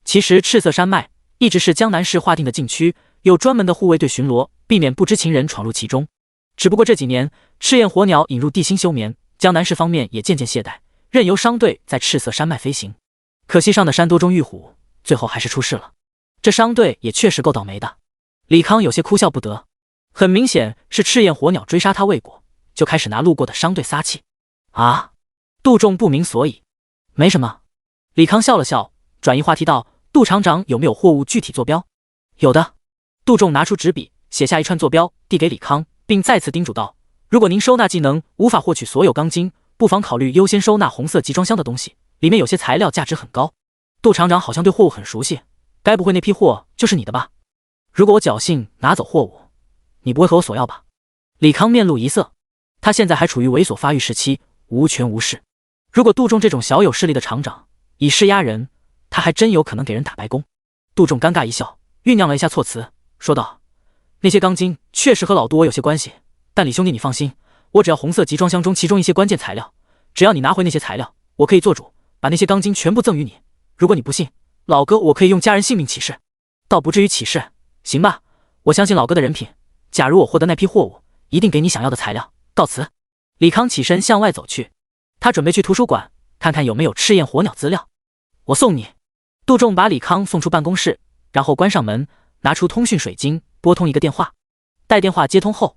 其实赤色山脉一直是江南市划定的禁区，有专门的护卫队巡逻，避免不知情人闯入其中。只不过这几年赤焰火鸟引入地心休眠，江南市方面也渐渐懈怠，任由商队在赤色山脉飞行。可惜上的山多中遇虎，最后还是出事了。这商队也确实够倒霉的。李康有些哭笑不得，很明显是赤焰火鸟追杀他未果，就开始拿路过的商队撒气。啊！杜仲不明所以。没什么。李康笑了笑，转移话题道：“杜厂长有没有货物具体坐标？”有的。杜仲拿出纸笔，写下一串坐标，递给李康，并再次叮嘱道：“如果您收纳技能无法获取所有钢筋，不妨考虑优先收纳红色集装箱的东西，里面有些材料价值很高。”杜厂长好像对货物很熟悉，该不会那批货就是你的吧？如果我侥幸拿走货物，你不会和我索要吧？李康面露疑色，他现在还处于猥琐发育时期，无权无势。如果杜仲这种小有势力的厂长以势压人，他还真有可能给人打白工。杜仲尴尬一笑，酝酿了一下措辞，说道：“那些钢筋确实和老杜我有些关系，但李兄弟你放心，我只要红色集装箱中其中一些关键材料，只要你拿回那些材料，我可以做主，把那些钢筋全部赠予你。如果你不信，老哥我可以用家人性命起誓。倒不至于起誓，行吧？我相信老哥的人品，假如我获得那批货物，一定给你想要的材料。告辞。”李康起身向外走去，他准备去图书馆看看有没有赤焰火鸟资料。我送你。杜仲把李康送出办公室，然后关上门，拿出通讯水晶，拨通一个电话。待电话接通后，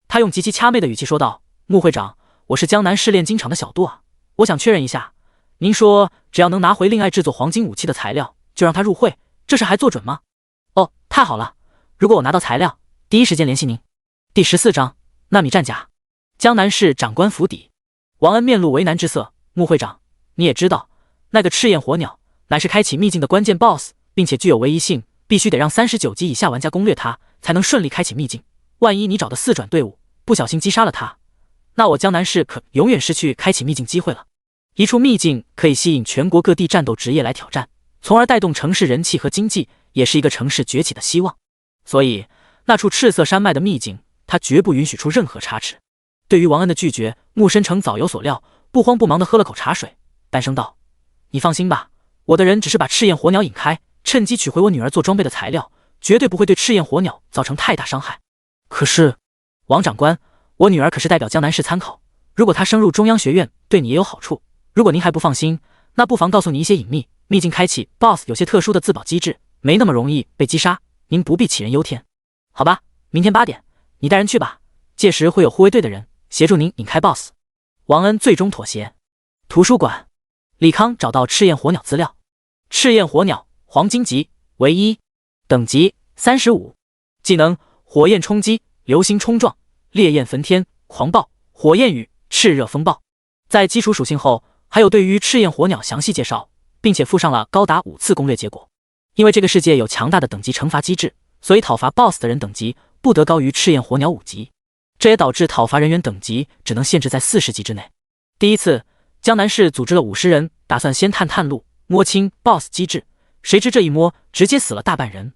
他用极其掐妹的语气说道：“穆会长，我是江南市炼金厂的小杜啊，我想确认一下，您说只要能拿回令爱制作黄金武器的材料，就让他入会，这事还做准吗？”“哦，太好了，如果我拿到材料，第一时间联系您。”第14章纳米战甲。江南市长官府邸，王恩面露为难之色：“穆会长，你也知道，那个赤焰火鸟乃是开启秘境的关键 BOSS， 并且具有唯一性，必须得让39级以下玩家攻略它，才能顺利开启秘境。万一你找的4转队伍不小心击杀了它，那我江南市可永远失去开启秘境机会了。一处秘境可以吸引全国各地战斗职业来挑战，从而带动城市人气和经济，也是一个城市崛起的希望。所以那处赤色山脉的秘境，他绝不允许出任何差池。”对于王恩的拒绝，穆深成早有所料，不慌不忙地喝了口茶水，淡声道：“你放心吧，我的人只是把赤焰火鸟引开，趁机取回我女儿做装备的材料，绝对不会对赤焰火鸟造成太大伤害。可是，王长官，我女儿可是代表江南市参考，如果她升入中央学院，对你也有好处。如果您还不放心，那不妨告诉你一些隐秘。秘境开启 BOSS 有些特殊的自保机制，没那么容易被击杀，您不必杞人忧天。好吧，明天8点，你带人去吧，届时会有护卫队的人协助您引开 BOSS。” 王恩最终妥协。图书馆，李康找到赤焰火鸟资料。赤焰火鸟，黄金级，为1，等级35，技能火焰冲击、流星冲撞、烈焰焚天、狂暴、火焰雨、炽热风暴。在基础属性后，还有对于赤焰火鸟详细介绍，并且附上了高达5次攻略结果。因为这个世界有强大的等级惩罚机制，所以讨伐 BOSS 的人等级不得高于赤焰火鸟5级。这也导致讨伐人员等级只能限制在40级之内。第一次，江南市组织了50人，打算先探路，摸清 BOSS 机制，谁知这一摸，直接死了大半人。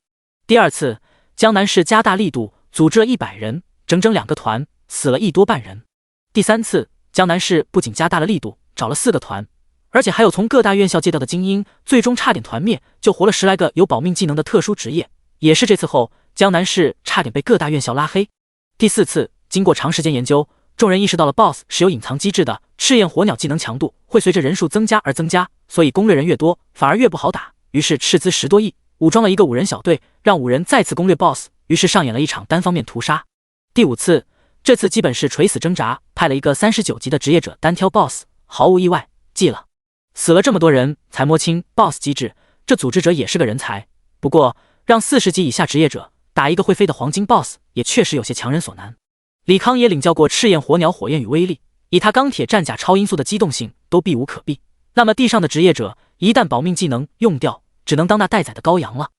第二次，江南市加大力度，组织了100人，整整2个团，死了1多半人。第三次，江南市不仅加大了力度，找了4个团，而且还有从各大院校借调的精英，最终差点团灭，救活了10来个有保命技能的特殊职业。也是这次后，江南市差点被各大院校拉黑。第4次，经过长时间研究，众人意识到了 BOSS 是有隐藏机制的，赤焰火鸟技能强度会随着人数增加而增加，所以攻略人越多，反而越不好打。于是斥资10多亿，武装了一个5人小队，让5人再次攻略 BOSS， 于是上演了一场单方面屠杀。第5次，这次基本是垂死挣扎，派了一个39级的职业者单挑 BOSS， 毫无意外，记了。死了这么多人才摸清 BOSS 机制，这组织者也是个人才。不过让40级以下职业者打一个会飞的黄金 BOSS， 也确实有些强人所难。李康也领教过赤焰火鸟火焰与威力，以他钢铁战甲超音速的机动性都避无可避，那么地上的职业者一旦保命技能用掉，只能当那待宰的羔羊了。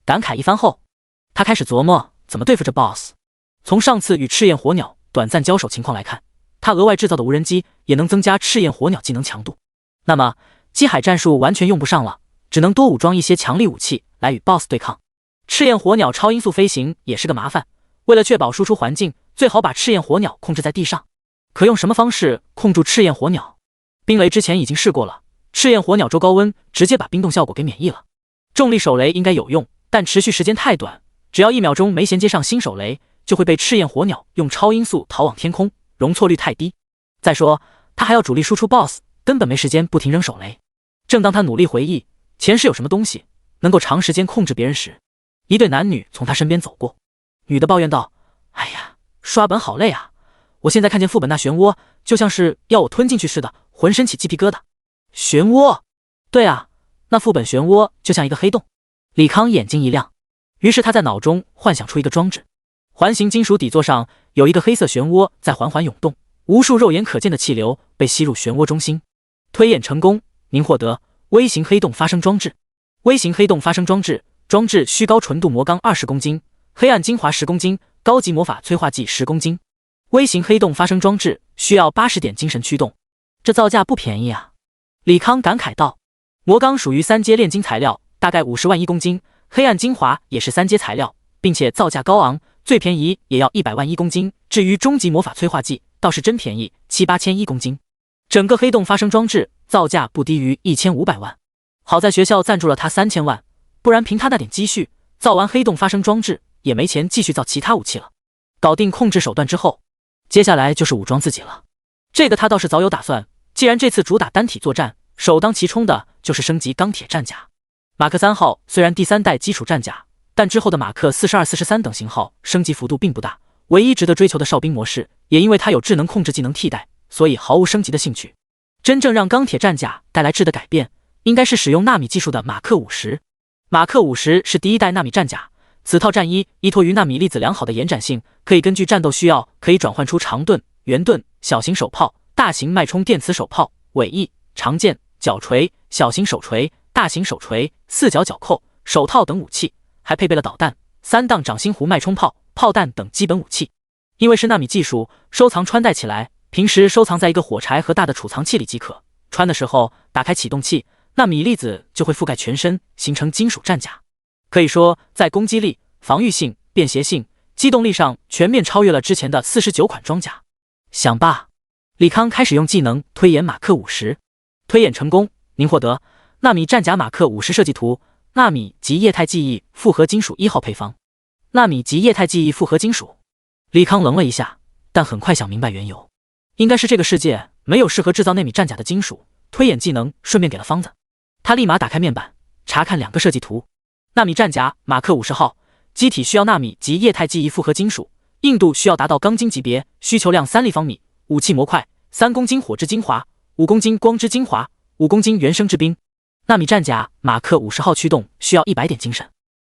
感慨一番后，他开始琢磨怎么对付这 BOSS。 从上次与赤焰火鸟短暂交手情况来看，他额外制造的无人机也能增加赤焰火鸟技能强度，那么机海战术完全用不上了，只能多武装一些强力武器来与 BOSS 对抗。赤焰火鸟超音速飞行也是个麻烦，为了确保输出环境，最好把赤焰火鸟控制在地上。可用什么方式控住赤焰火鸟？冰雷之前已经试过了，赤焰火鸟周高温直接把冰冻效果给免疫了。重力手雷应该有用，但持续时间太短，只要1秒钟没衔接上新手雷，就会被赤焰火鸟用超音速逃往天空，容错率太低。再说他还要主力输出 BOSS， 根本没时间不停扔手雷。正当他努力回忆前世有什么东西能够长时间控制别人时，一对男女从他身边走过。女的抱怨道：“哎呀，刷本好累啊！我现在看见副本那漩涡，就像是要我吞进去似的，浑身起鸡皮疙瘩。”漩涡？对啊，那副本漩涡就像一个黑洞。李康眼睛一亮，于是他在脑中幻想出一个装置，环形金属底座上有一个黑色漩涡在缓缓涌动，无数肉眼可见的气流被吸入漩涡中心。推演成功，您获得微型黑洞发生装置。微型黑洞发生装置，装置需高纯度魔钢20公斤，黑暗精华10公斤，高级魔法催化剂10公斤。微型黑洞发生装置需要80点精神驱动，这造价不便宜啊！李康感慨道。魔钢属于3阶炼金材料，大概50万1公斤，黑暗精华也是3阶材料，并且造价高昂，最便宜也要100万1公斤。至于终极魔法催化剂，倒是真便宜，7、8千1公斤。整个黑洞发生装置造价不低于1500万，好在学校赞助了他3000万，不然凭他那点积蓄，造完黑洞发生装置也没钱继续造其他武器了。搞定控制手段之后，接下来就是武装自己了。这个他倒是早有打算，既然这次主打单体作战，首当其冲的就是升级钢铁战甲。马克3号虽然第3代基础战甲，但之后的马克42、43等型号升级幅度并不大，唯一值得追求的哨兵模式，也因为它有智能控制技能替代，所以毫无升级的兴趣。真正让钢铁战甲带来质的改变，应该是使用纳米技术的马克50。马克50是第一代纳米战甲，此套战衣依托于纳米粒子良好的延展性，可以根据战斗需要，可以转换出长盾、圆盾、小型手炮、大型脉冲电磁手炮、尾翼、长剑、角锤、小型手锤、大型手锤、四角角扣、手套等武器，还配备了导弹、3档掌心弧脉冲炮、炮弹等基本武器。因为是纳米技术，收藏穿戴起来，平时收藏在一个火柴和大的储藏器里即可。穿的时候打开启动器，纳米粒子就会覆盖全身，形成金属战甲。可以说，在攻击力、防御性、便携性、机动力上全面超越了之前的49款装甲。想罢，李康开始用技能推演马克50。推演成功，您获得纳米战甲马克50设计图，纳米及液态记忆复合金属1号配方。纳米及液态记忆复合金属。李康愣了一下，但很快想明白缘由，应该是这个世界没有适合制造纳米战甲的金属。推演技能顺便给了方子，他立马打开面板查看2个设计图。纳米战甲马克50号，机体需要纳米及液态记忆复合金属，硬度需要达到钢筋级别，需求量3立方米，武器模块3公斤火之精华，5公斤光之精华，5公斤原生之冰。纳米战甲马克50号驱动需要100点精神。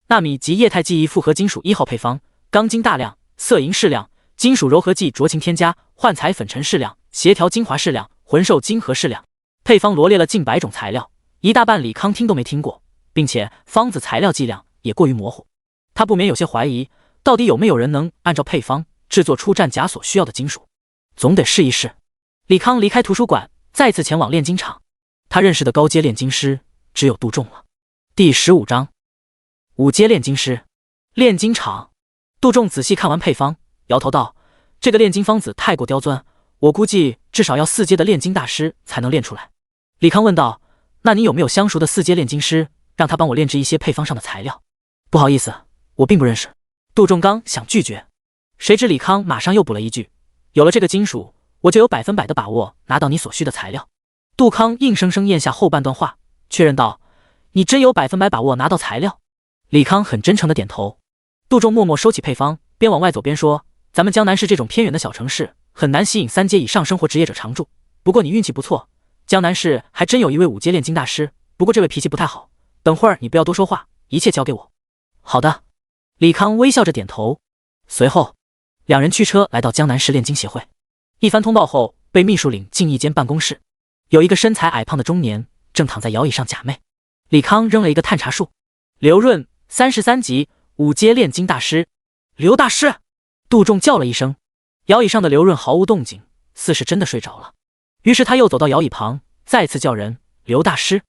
纳米及液态记忆复合金属1号配方，钢筋大量，色银适量，金属柔合剂酌情添加，幻彩粉尘适量，协调精华适量，魂兽晶核适量。配方罗列了近100种材料，一大半李康听都没听过，并且方子材料剂量也过于模糊，他不免有些怀疑，到底有没有人能按照配方制作出战甲所需要的金属？总得试一试。李康离开图书馆，再次前往炼金厂。他认识的高阶炼金师只有杜仲了。第15章5阶炼金师。炼金厂。杜仲仔细看完配方，摇头道：“这个炼金方子太过刁钻，我估计至少要4阶的炼金大师才能炼出来。”李康问道：“那你有没有相熟的4阶炼金师，让他帮我炼制一些配方上的材料？”不好意思，我并不认识。杜仲刚想拒绝，谁知李康马上又补了一句：“有了这个金属，我就有100%的把握拿到你所需的材料。”杜康硬生生咽下后半段话，确认道：“你真有100%把握拿到材料？”李康很真诚的点头。杜仲默默收起配方，边往外走边说：“咱们江南市这种偏远的小城市，很难吸引3阶以上生活职业者常住。不过你运气不错，江南市还真有一位5阶炼金大师，不过这位脾气不太好。等会儿你不要多说话，一切交给我。”好的。李康微笑着点头。随后2人驱车来到江南市炼金协会。一番通报后，被秘书领进一间办公室，有一个身材矮胖的中年正躺在摇椅上假寐。李康扔了一个探查术：“刘润，33级5阶炼金大师。”刘大师！杜仲叫了一声。摇椅上的刘润毫无动静，似是真的睡着了。于是他又走到摇椅旁，再次叫人：“刘大师！”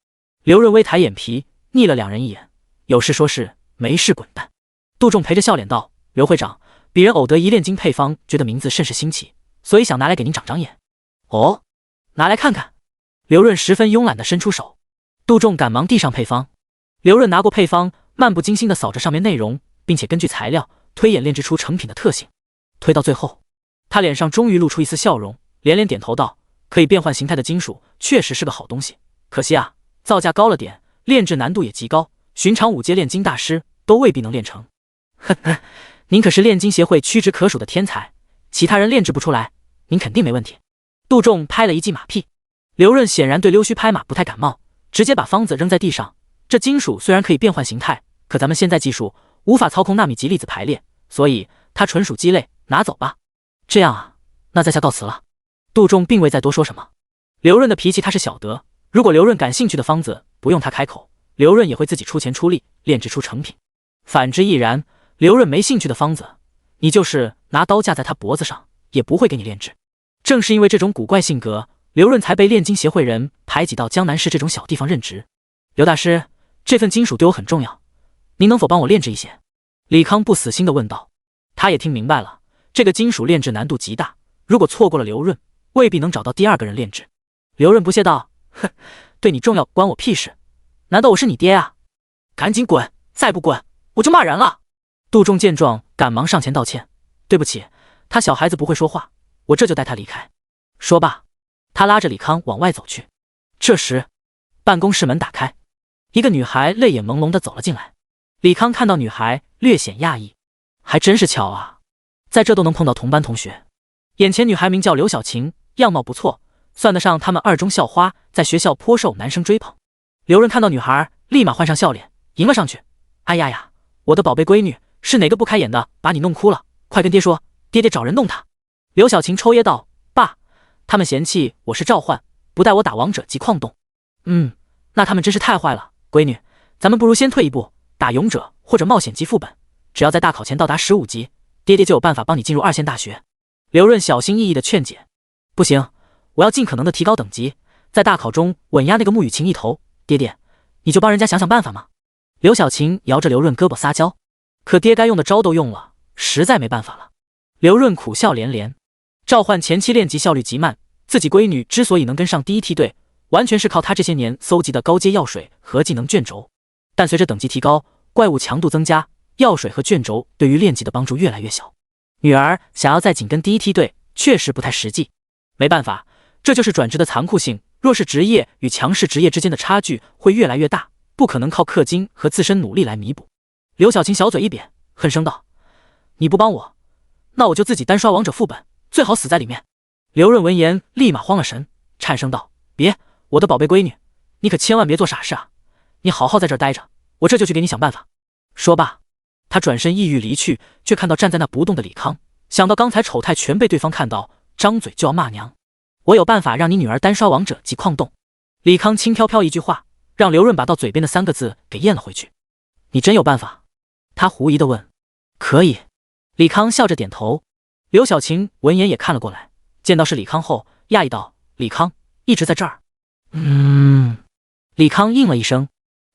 刘润微抬眼皮，睨了2人一眼，有事说事，没事滚蛋。杜仲陪着笑脸道：“刘会长，鄙人偶得一炼金配方，觉得名字甚是新奇，所以想拿来给您长长眼。”哦，拿来看看。刘润十分慵懒地伸出手。杜仲赶忙递上配方。刘润拿过配方，漫不经心地扫着上面内容，并且根据材料推演炼制出成品的特性。推到最后，他脸上终于露出一丝笑容，连连点头道：“可以变换形态的金属确实是个好东西，可惜啊，造价高了点，炼制难度也极高，寻常5阶炼金大师都未必能炼成。”呵呵，您可是炼金协会屈指可数的天才，其他人炼制不出来，您肯定没问题。杜仲拍了一记马屁。刘润显然对溜须拍马不太感冒，直接把方子扔在地上。这金属虽然可以变换形态，可咱们现在技术无法操控纳米级粒子排列，所以它纯属鸡肋，拿走吧。这样啊，那在下告辞了。杜仲并未再多说什么。刘润的脾气他是晓得，如果刘润感兴趣的方子不用他开口，刘润也会自己出钱出力炼制出成品。反之亦然，刘润没兴趣的方子，你就是拿刀架在他脖子上，也不会给你炼制。正是因为这种古怪性格，刘润才被炼金协会人排挤到江南市这种小地方任职。刘大师，这份金属对我很重要，您能否帮我炼制一些？李康不死心地问道。他也听明白了，这个金属炼制难度极大，如果错过了刘润，未必能找到第2个人炼制。刘润不屑道：“哼，对你重要关我屁事？难道我是你爹啊？赶紧滚，再不滚我就骂人了。”杜仲见状赶忙上前道歉：“对不起，他小孩子不会说话，我这就带他离开。”说罢，他拉着李康往外走去。这时办公室门打开，一个女孩泪眼朦胧地走了进来。李康看到女孩略显讶异，还真是巧啊，在这都能碰到同班同学。眼前女孩名叫刘晓晴，样貌不错，算得上他们二中校花，在学校颇受男生追捧。刘润看到女孩，立马换上笑脸，迎了上去。哎呀呀，我的宝贝闺女，是哪个不开眼的把你弄哭了？快跟爹说，爹爹找人弄她。刘晓晴抽噎道：爸，他们嫌弃我是召唤，不带我打王者及矿洞。那他们真是太坏了。闺女，咱们不如先退一步，打勇者或者冒险级副本，只要在大考前到达15级，爹爹就有办法帮你进入2线大学。刘润小心翼翼地劝解。不行，我要尽可能的提高等级，在大考中稳压那个穆雨晴一头。爹爹，你就帮人家想想办法嘛。刘晓晴摇着刘润胳膊撒娇，可爹该用的招都用了，实在没办法了。刘润苦笑连连，召唤前期练级效率极慢，自己闺女之所以能跟上第一梯队，完全是靠他这些年搜集的高阶药水和技能卷轴。但随着等级提高，怪物强度增加，药水和卷轴对于练级的帮助越来越小。女儿想要再紧跟第一梯队，确实不太实际。没办法，这就是转职的残酷性。弱势职业与强势职业之间的差距会越来越大，不可能靠氪金和自身努力来弥补。刘晓晴小嘴一扁，恨声道：你不帮我，那我就自己单刷王者副本，最好死在里面。刘润闻言立马慌了神，颤声道：别，我的宝贝闺女，你可千万别做傻事啊！你好好在这儿待着，我这就去给你想办法。说罢，他转身意欲离去，却看到站在那不动的李康，想到刚才丑态全被对方看到，张嘴就要骂娘。我有办法让你女儿单刷王者及矿洞。李康轻飘飘一句话，让刘润把到嘴边的3个字给咽了回去。你真有办法？他狐疑地问。可以。李康笑着点头。刘晓晴闻言也看了过来，见到是李康后，讶异道：李康一直在这儿？李康应了一声。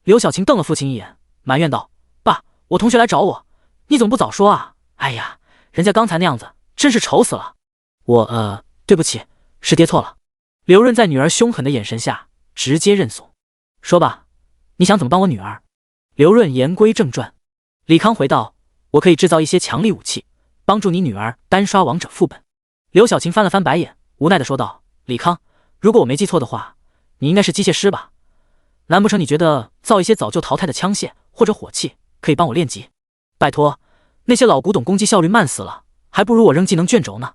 刘晓晴瞪了父亲一眼，埋怨道：爸，我同学来找我，你怎么不早说啊？哎呀，人家刚才那样子，真是丑死了。对不起，是爹错了。刘润在女儿凶狠的眼神下直接认怂。说吧，你想怎么帮我女儿？刘润言归正传。李康回道：我可以制造一些强力武器，帮助你女儿单刷王者副本。刘晓晴翻了翻白眼，无奈地说道：李康，如果我没记错的话，你应该是机械师吧？难不成你觉得造一些早就淘汰的枪械或者火器可以帮我练级？拜托，那些老古董攻击效率慢死了，还不如我扔技能卷轴呢。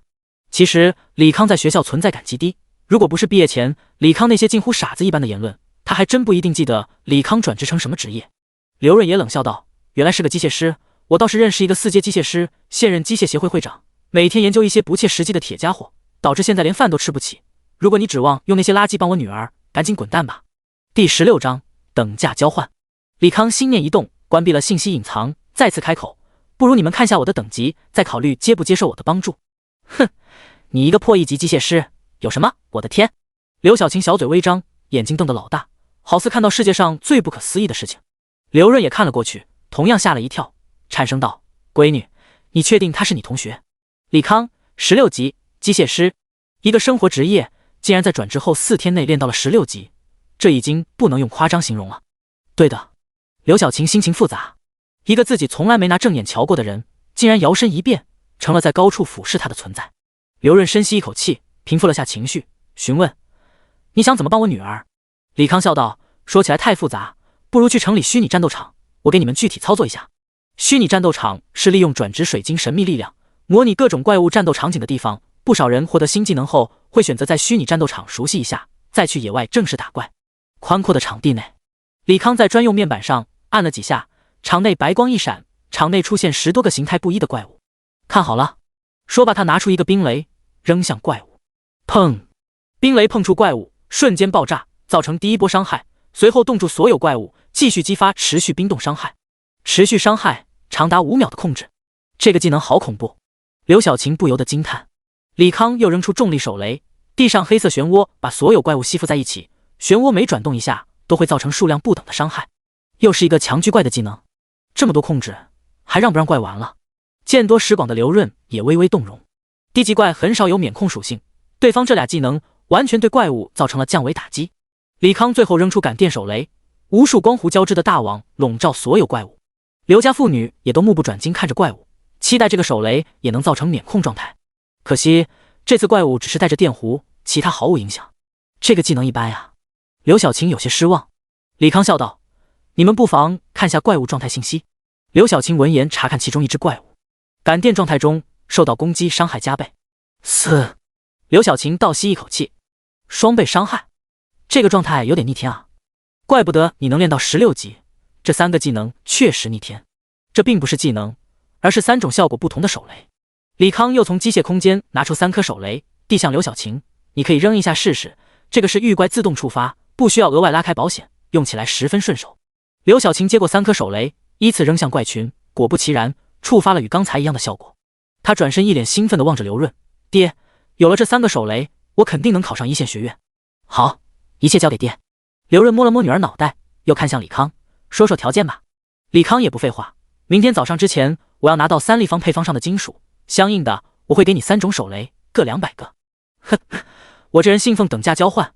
其实李康在学校存在感极低，如果不是毕业前李康那些近乎傻子一般的言论，他还真不一定记得李康转职成什么职业。刘润也冷笑道：原来是个机械师，我倒是认识一个4阶机械师，现任机械协会会长，每天研究一些不切实际的铁家伙，导致现在连饭都吃不起。如果你指望用那些垃圾帮我女儿，赶紧滚蛋吧。第16章等价交换。李康心念一动，关闭了信息隐藏，再次开口：不如你们看下我的等级，再考虑接不接受我的帮助。哼，你一个破1级机械师有什么？我的天！刘晓晴小嘴微张，眼睛瞪得老大，好似看到世界上最不可思议的事情。刘润也看了过去，同样吓了一跳，颤声道：闺女，你确定他是你同学？李康16级机械师，一个生活职业竟然在转职后4天内练到了16级，这已经不能用夸张形容了。对的。刘晓晴心情复杂，一个自己从来没拿正眼瞧过的人，竟然摇身一变成了在高处俯视他的存在。刘润深吸一口气，平复了下情绪，询问：你想怎么帮我女儿？李康笑道：说起来太复杂，不如去城里虚拟战斗场，我给你们具体操作一下。虚拟战斗场是利用转职水晶神秘力量模拟各种怪物战斗场景的地方，不少人获得新技能后会选择在虚拟战斗场熟悉一下，再去野外正式打怪。宽阔的场地内，李康在专用面板上按了几下，场内白光一闪，场内出现10多个形态不一的怪物。看好了。说罢，他拿出一个冰雷扔向怪物，砰！冰雷碰触怪物，瞬间爆炸，造成第一波伤害，随后冻住所有怪物，继续激发持续冰冻伤害，持续伤害长达5秒的控制。这个技能好恐怖！刘晓晴不由得惊叹。李康又扔出重力手雷，地上黑色漩涡把所有怪物吸附在一起，漩涡每转动一下都会造成数量不等的伤害。又是一个强狙怪的技能，这么多控制，还让不让怪完了？见多识广的刘润也微微动容。低级怪很少有免控属性，对方这俩技能完全对怪物造成了降维打击。李康最后扔出感电手雷，无数光弧交织的大网笼罩所有怪物。刘家妇女也都目不转睛看着怪物，期待这个手雷也能造成免控状态。可惜这次怪物只是带着电弧，其他毫无影响。这个技能一般呀。刘晓晴有些失望。李康笑道：你们不妨看下怪物状态信息。刘晓晴闻言查看其中一只怪物，感电状态中受到攻击，伤害加倍。刘晓晴倒吸一口气，双倍伤害，这个状态有点逆天啊！怪不得你能练到16级，这3个技能确实逆天。这并不是技能，而是3种效果不同的手雷。李康又从机械空间拿出3颗手雷，递向刘晓晴：“你可以扔一下试试，这个是遇怪自动触发，不需要额外拉开保险，用起来十分顺手。”刘晓晴接过3颗手雷，依次扔向怪群，果不其然，触发了与刚才一样的效果。他转身一脸兴奋地望着刘润：“爹，有了这3个手雷，我肯定能考上1线学院。”“好，一切交给爹。”刘润摸了摸女儿脑袋，又看向李康：“说说条件吧。”李康也不废话：“明天早上之前，我要拿到3立方配方上的金属，相应的，我会给你3种手雷，各200个。”“哼，我这人信奉等价交换，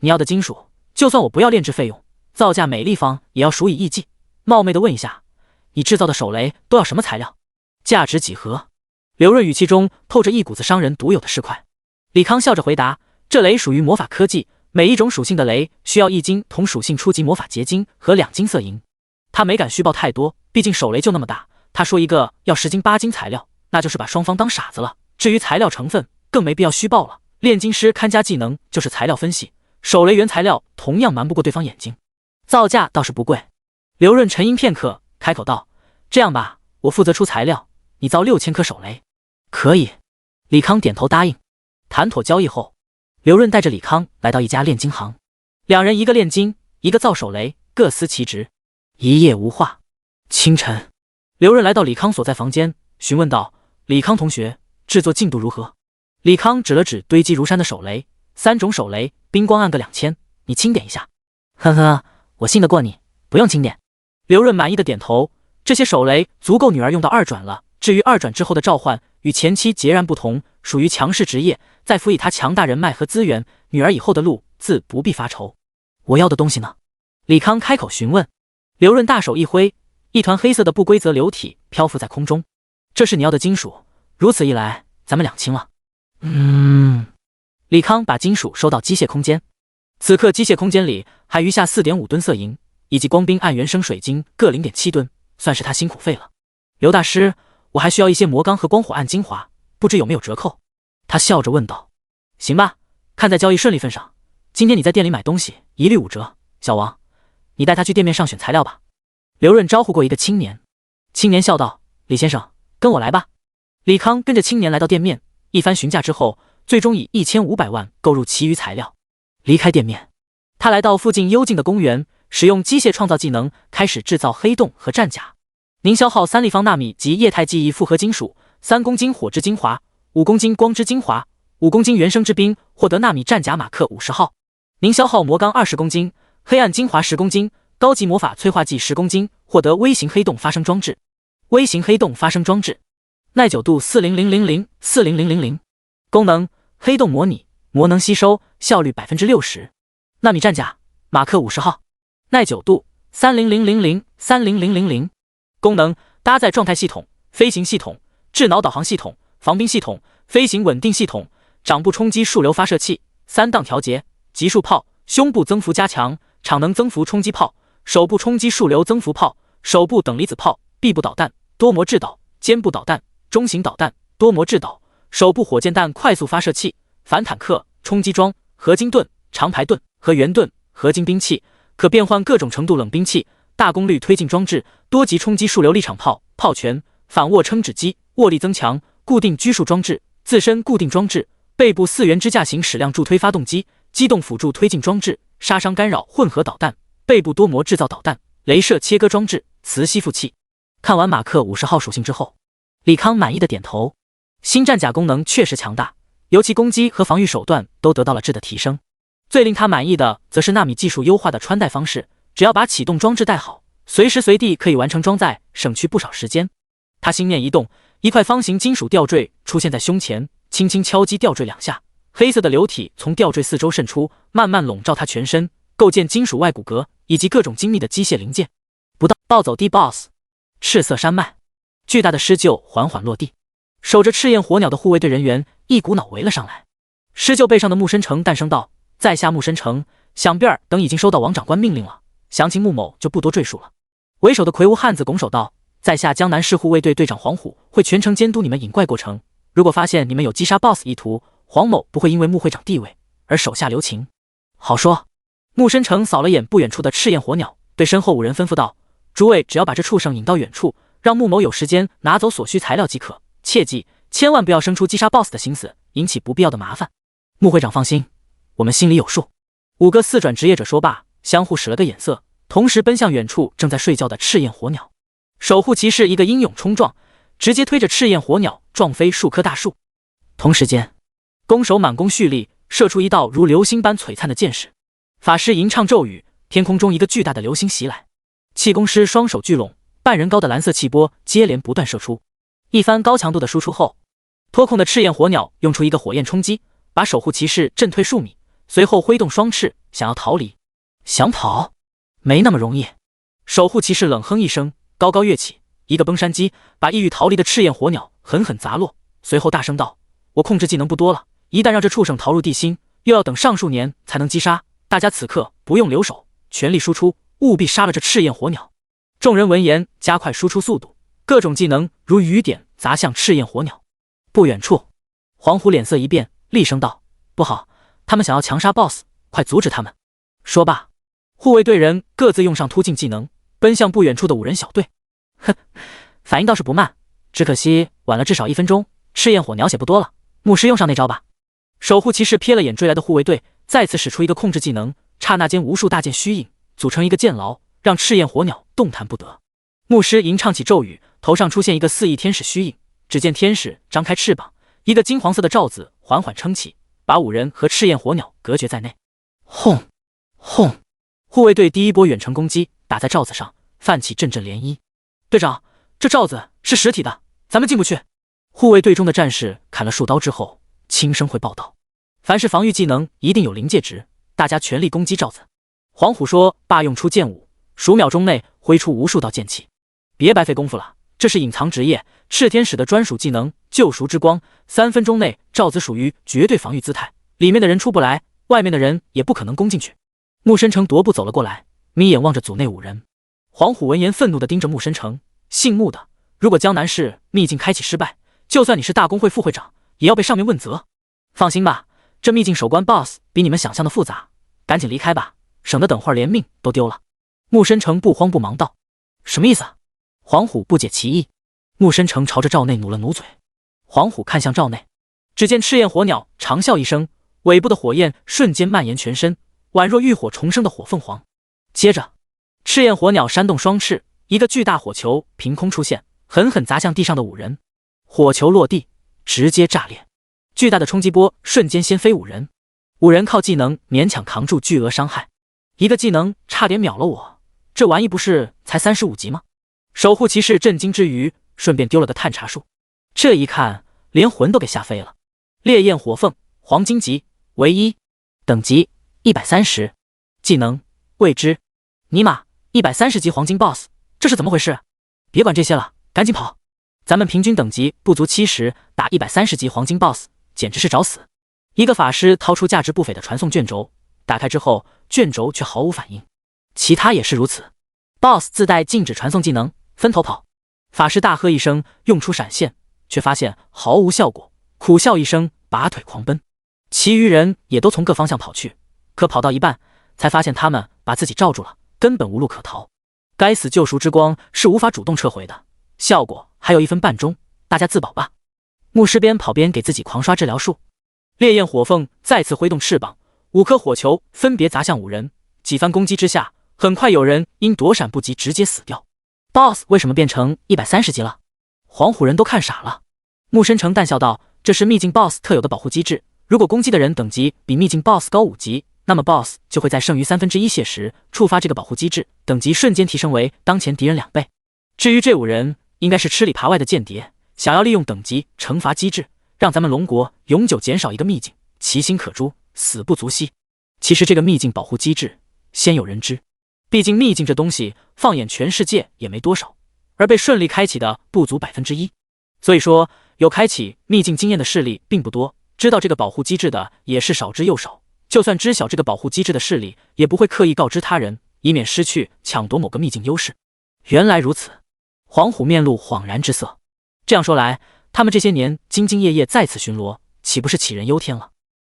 你要的金属，就算我不要炼制费用，造价每立方也要数以亿计。冒昧的问一下，你制造的手雷都要什么材料？价值几何？”刘润语气中透着一股子商人独有的市侩。李康笑着回答：“这雷属于魔法科技，每一种属性的雷需要1斤同属性初级魔法结晶和2金色银。”他没敢虚报太多，毕竟手雷就那么大。他说一个要10斤8金材料，那就是把双方当傻子了。至于材料成分，更没必要虚报了。炼金师看家技能就是材料分析，手雷原材料同样瞒不过对方眼睛。造价倒是不贵。刘润沉吟片刻，开口道：“这样吧，我负责出材料，你造6000颗手雷。”“可以。”李康点头答应。谈妥交易后，刘润带着李康来到一家炼金行，两人一个炼金，一个造手雷，各司其职。一夜无话。清晨，刘润来到李康所在房间，询问道：“李康同学，制作进度如何？”李康指了指堆积如山的手雷，3种手雷，冰光按个2000，你清点一下。呵呵，我信得过你，不用清点。刘润满意的点头，这些手雷足够女儿用到2转了。至于2转之后的召唤，与前期截然不同，属于强势职业，再辅以他强大人脉和资源，女儿以后的路自不必发愁。我要的东西呢？李康开口询问。刘润大手一挥，一团黑色的不规则流体漂浮在空中。这是你要的金属，如此一来，咱们2清了。李康把金属收到机械空间。此刻机械空间里还余下4.5吨色银，以及光冰暗原生水晶各0.7吨，算是他辛苦费了。刘大师，我还需要一些魔钢和光火暗精华，不知有没有折扣？他笑着问道。行吧，看在交易顺利份上，今天你在店里买东西一律5折。小王，你带他去店面上选材料吧。刘润招呼过一个青年，青年笑道：“李先生，跟我来吧。”李康跟着青年来到店面，一番询价之后，最终以1500万购入其余材料。离开店面，他来到附近幽静的公园，使用机械创造技能开始制造黑洞和战甲。您消耗3立方纳米及液态记忆复合金属，3公斤火之精华，5公斤光之精华，5公斤原生之冰，获得纳米战甲马克50号。您消耗魔钢20公斤，黑暗精华10公斤，高级魔法催化剂10公斤，获得微型黑洞发生装置。微型黑洞发生装置，耐久度40000，40000。功能：黑洞模拟，魔能吸收，效率60%。纳米战甲，马克50号，耐久度30000，30000。功能：搭载状态系统、飞行系统、智脑导航系统、防冰系统、飞行稳定系统、掌部冲击束流发射器、3档调节、级数炮、胸部增幅加强、场能增幅冲击炮、手部冲击束流增幅炮、手部等离子炮、臂部导弹、多模制导、肩部导弹、中型导弹、多模制导、手部火箭弹快速发射器、反坦克、冲击装、合金盾、长排盾和圆盾、合金兵器，可变换各种程度冷兵器、大功率推进装置、多级冲击束流立场炮、炮拳、反握撑指机、握力增强、固定拘束装置、自身固定装置、背部4元支架型矢量助推发动机、机动辅助推进装置、杀伤干扰混合导弹、背部多模制造导弹、雷射切割装置、磁吸附器。看完马克50号属性之后，李康满意的点头。新战甲功能确实强大，尤其攻击和防御手段都得到了质的提升。最令他满意的则是纳米技术优化的穿戴方式，只要把启动装置戴好，随时随地可以完成装载，省去不少时间。他心念一动，一块方形金属吊坠出现在胸前，轻轻敲击吊坠2下，黑色的流体从吊坠四周渗出，慢慢笼罩他全身，构建金属外骨骼以及各种精密的机械零件。不到暴走地 BOSS， 赤色山脉，巨大的狮鹫缓缓落地，守着赤焰火鸟的护卫队人员一股脑围了上来。狮鹫背上的木申成诞生道：“在下木申成，想必儿等已经收到王长官命令了，详情穆某就不多赘述了。”为首的魁梧汉子拱手道：“在下江南市护卫队队长黄虎会全程监督你们引怪过程，如果发现你们有击杀 BOSS 意图，黄某不会因为穆会长地位而手下留情。好说。穆深成扫了眼不远处的赤焰火鸟，对身后5人吩咐道：诸位只要把这畜生引到远处，让穆某有时间拿走所需材料即可，切记千万不要生出击杀 BOSS 的心思，引起不必要的麻烦。穆会长放心，我们心里有数。5个4转职业者说罢，相互使了个眼色，同时奔向远处正在睡觉的赤焰火鸟。守护骑士一个英勇冲撞，直接推着赤焰火鸟撞飞数棵大树。同时间，弓手满弓蓄力，射出一道如流星般璀璨的箭矢。法师吟唱咒语，天空中一个巨大的流星袭来。气功师双手聚拢，半人高的蓝色气波接连不断射出。一番高强度的输出后，脱控的赤焰火鸟用出一个火焰冲击，把守护骑士震退数米，随后挥动双翅想要逃离。想跑？没那么容易。守护骑士冷哼一声，高高跃起，一个崩山击把意欲逃离的赤焰火鸟狠狠砸落，随后大声道：我控制技能不多了，一旦让这畜生逃入地心，又要等上数年才能击杀，大家此刻不用留守，全力输出，务必杀了这赤焰火鸟。众人闻言加快输出速度，各种技能如雨点砸向赤焰火鸟。不远处，黄虎脸色一变，厉声道：不好，他们想要强杀 BOSS， 快阻止他们。说罢，护卫队人各自用上突进技能，奔向不远处的5人小队。哼，反应倒是不慢，只可惜晚了至少1分钟，赤焰火鸟血不多了。牧师用上那招吧。守护骑士瞥了眼追来的护卫队，再次使出一个控制技能，刹那间无数大剑虚影组成一个剑牢，让赤焰火鸟动弹不得。牧师吟唱起咒语，头上出现一个4翼天使虚影，只见天使张开翅膀，一个金黄色的罩子缓缓撑起，把5人和赤焰火鸟隔绝在内。轰轰！护卫队第一波远程攻击打在罩子上，泛起阵阵涟漪。队长，这罩子是实体的，咱们进不去。护卫队中的战士砍了数刀之后，轻声会报道：凡是防御技能一定有临界值，大家全力攻击罩子。黄虎说罢，用出剑舞，数秒钟内挥出无数道剑气。别白费功夫了，这是隐藏职业赤天使的专属技能救赎之光，3分钟内罩子属于绝对防御姿态，里面的人出不来，外面的人也不可能攻进去。穆深成踱步走了过来，眯眼望着组内5人。黄虎闻言愤怒地盯着穆深成：姓穆的，如果江南市秘境开启失败，就算你是大公会副会长，也要被上面问责。放心吧，这秘境守关 BOSS 比你们想象的复杂，赶紧离开吧，省得等会儿连命都丢了。穆深成不慌不忙道：什么意思啊？黄虎不解其意。穆深成朝着罩内努了努嘴。黄虎看向罩内，只见赤焰火鸟长啸一声，尾部的火焰瞬间蔓延全身，宛若浴火重生的火凤凰。接着，赤焰火鸟扇动双翅，一个巨大火球凭空出现，狠狠砸向地上的5人。火球落地，直接炸裂，巨大的冲击波瞬间掀飞5人。5人靠技能勉强扛住巨额伤害，一个技能差点秒了我，这玩意不是才35级吗？守护骑士震惊之余，顺便丢了个探查术，这一看连魂都给吓飞了。烈焰火凤，黄金级，唯一，等级130，技能未知。尼玛，130级黄金 BOSS， 这是怎么回事？别管这些了，赶紧跑！咱们平均等级不足70，打130级黄金 BOSS， 简直是找死！一个法师掏出价值不菲的传送卷轴，打开之后，卷轴却毫无反应。其他也是如此。BOSS 自带禁止传送技能，分头跑。法师大喝一声，用出闪现，却发现毫无效果，苦笑一声，拔腿狂奔。其余人也都从各方向跑去，可跑到一半，才发现他们把自己罩住了，根本无路可逃。该死救赎之光是无法主动撤回的，效果还有1分半钟，大家自保吧。牧师边跑边给自己狂刷治疗术。烈焰火凤再次挥动翅膀，5颗火球分别砸向5人，几番攻击之下，很快有人因躲闪不及直接死掉。BOSS 为什么变成130级了？黄虎人都看傻了。穆深成淡笑道：这是秘境 BOSS 特有的保护机制，如果攻击的人等级比秘境 BOSS 高5级，那么 BOSS 就会在剩余1/3血时触发这个保护机制，等级瞬间提升为当前敌人2倍。至于这5人，应该是吃里扒外的间谍，想要利用等级惩罚机制，让咱们龙国永久减少一个秘境，其心可诛，死不足惜。其实这个秘境保护机制鲜有人知，毕竟秘境这东西放眼全世界也没多少，而被顺利开启的不足1%，所以说有开启秘境经验的势力并不多，知道这个保护机制的也是少之又少，就算知晓这个保护机制的势力，也不会刻意告知他人，以免失去抢夺某个秘境优势。原来如此。黄虎面露恍然之色。这样说来，他们这些年兢兢业业在此巡逻，岂不是杞人忧天了？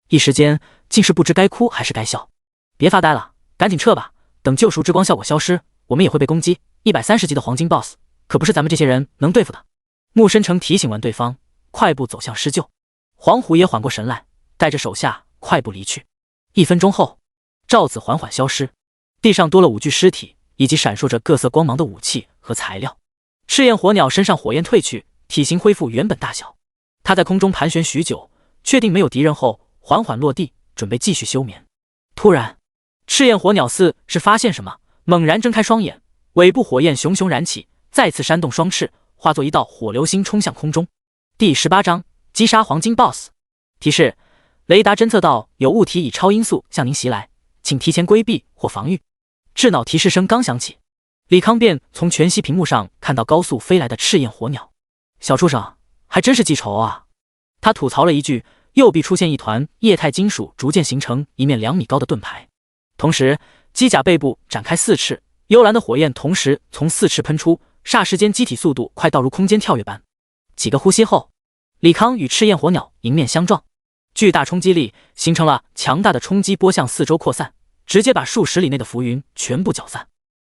一时间竟是不知该哭还是该笑。别发呆了，赶紧撤吧，等救赎之光效果消失，我们也会被攻击。130级的黄金 BOSS 可不是咱们这些人能对付的。穆深成提醒完对方，快步走向施救。黄虎也缓过神来，带着手下快步离去。1分钟后，罩子缓缓消失，地上多了5具尸体以及闪烁着各色光芒的武器和材料。赤焰火鸟身上火焰退去，体型恢复原本大小。它在空中盘旋许久，确定没有敌人后，缓缓落地，准备继续休眠。突然，赤焰火鸟似是发现什么，猛然睁开双眼，尾部火焰熊熊燃起，再次扇动双翅，化作一道火流星冲向空中。第18章击杀黄金 BOSS。 提示：雷达侦测到有物体以超音速向您袭来，请提前规避或防御。智脑提示声刚响起，李康便从全息屏幕上看到高速飞来的赤焰火鸟。小畜生，还真是记仇啊！他吐槽了一句，右臂出现一团液态金属，逐渐形成一面2米高的盾牌。同时，机甲背部展开4翅，幽蓝的火焰同时从4翅喷出，霎时间机体速度快到如空间跳跃般。几个呼吸后，李康与赤焰火鸟迎面相撞，巨大冲击力形成了强大的冲击波向四周扩散，直接把数十里内的浮云全部搅散。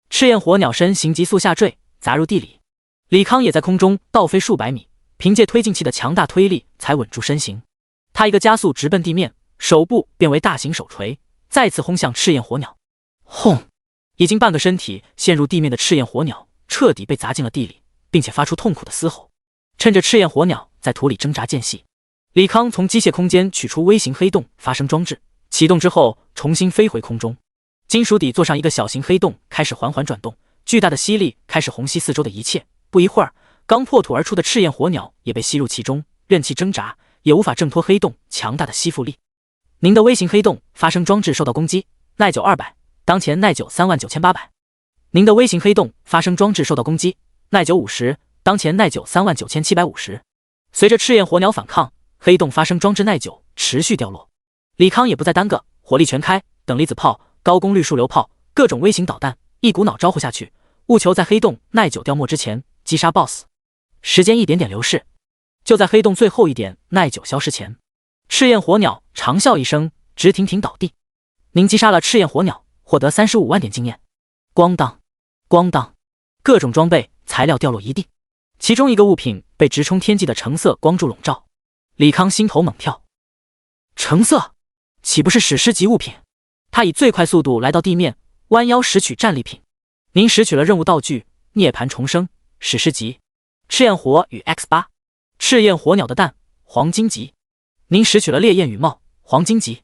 赤焰火鸟身形急速下坠，砸入地里。李康也在空中倒飞数百米，凭借推进器的强大推力才稳住身形。他一个加速直奔地面，手部变为大型手锤，再次轰向赤焰火鸟。轰！已经半个身体陷入地面的赤焰火鸟彻底被砸进了地里，并且发出痛苦的嘶吼。趁着赤焰火鸟在土里挣扎间隙，李康从机械空间取出微型黑洞发生装置，启动之后重新飞回空中。金属底座上一个小型黑洞开始缓缓转动，巨大的吸力开始虹吸四周的一切。不一会儿，刚破土而出的赤焰火鸟也被吸入其中，任其挣扎也无法挣脱黑洞强大的吸附力。您的微型黑洞发生装置受到攻击，耐久200，当前耐久39800。您的微型黑洞发生装置受到攻击，耐久50，当前耐久39750。随着赤焰火鸟反抗，黑洞发生装置耐久持续掉落。李康也不再耽搁，火力全开，等离子炮、高功率束流炮、各种微型导弹一股脑招呼下去，务求在黑洞耐久掉没之前击杀 BOSS。 时间一点点流逝，就在黑洞最后一点耐久消失前，赤焰火鸟长啸一声，直挺挺倒地。您击杀了赤焰火鸟，获得35万点经验。咣当咣当，各种装备材料掉落一地，其中一个物品被直冲天际的橙色光柱笼罩。李康心头猛跳，橙色岂不是史诗级物品？他以最快速度来到地面，弯腰拾取战利品。您拾取了任务道具涅槃重生，史诗级，赤焰火与 X8， 赤焰火鸟的蛋，黄金级。您拾取了烈焰羽帽，黄金级。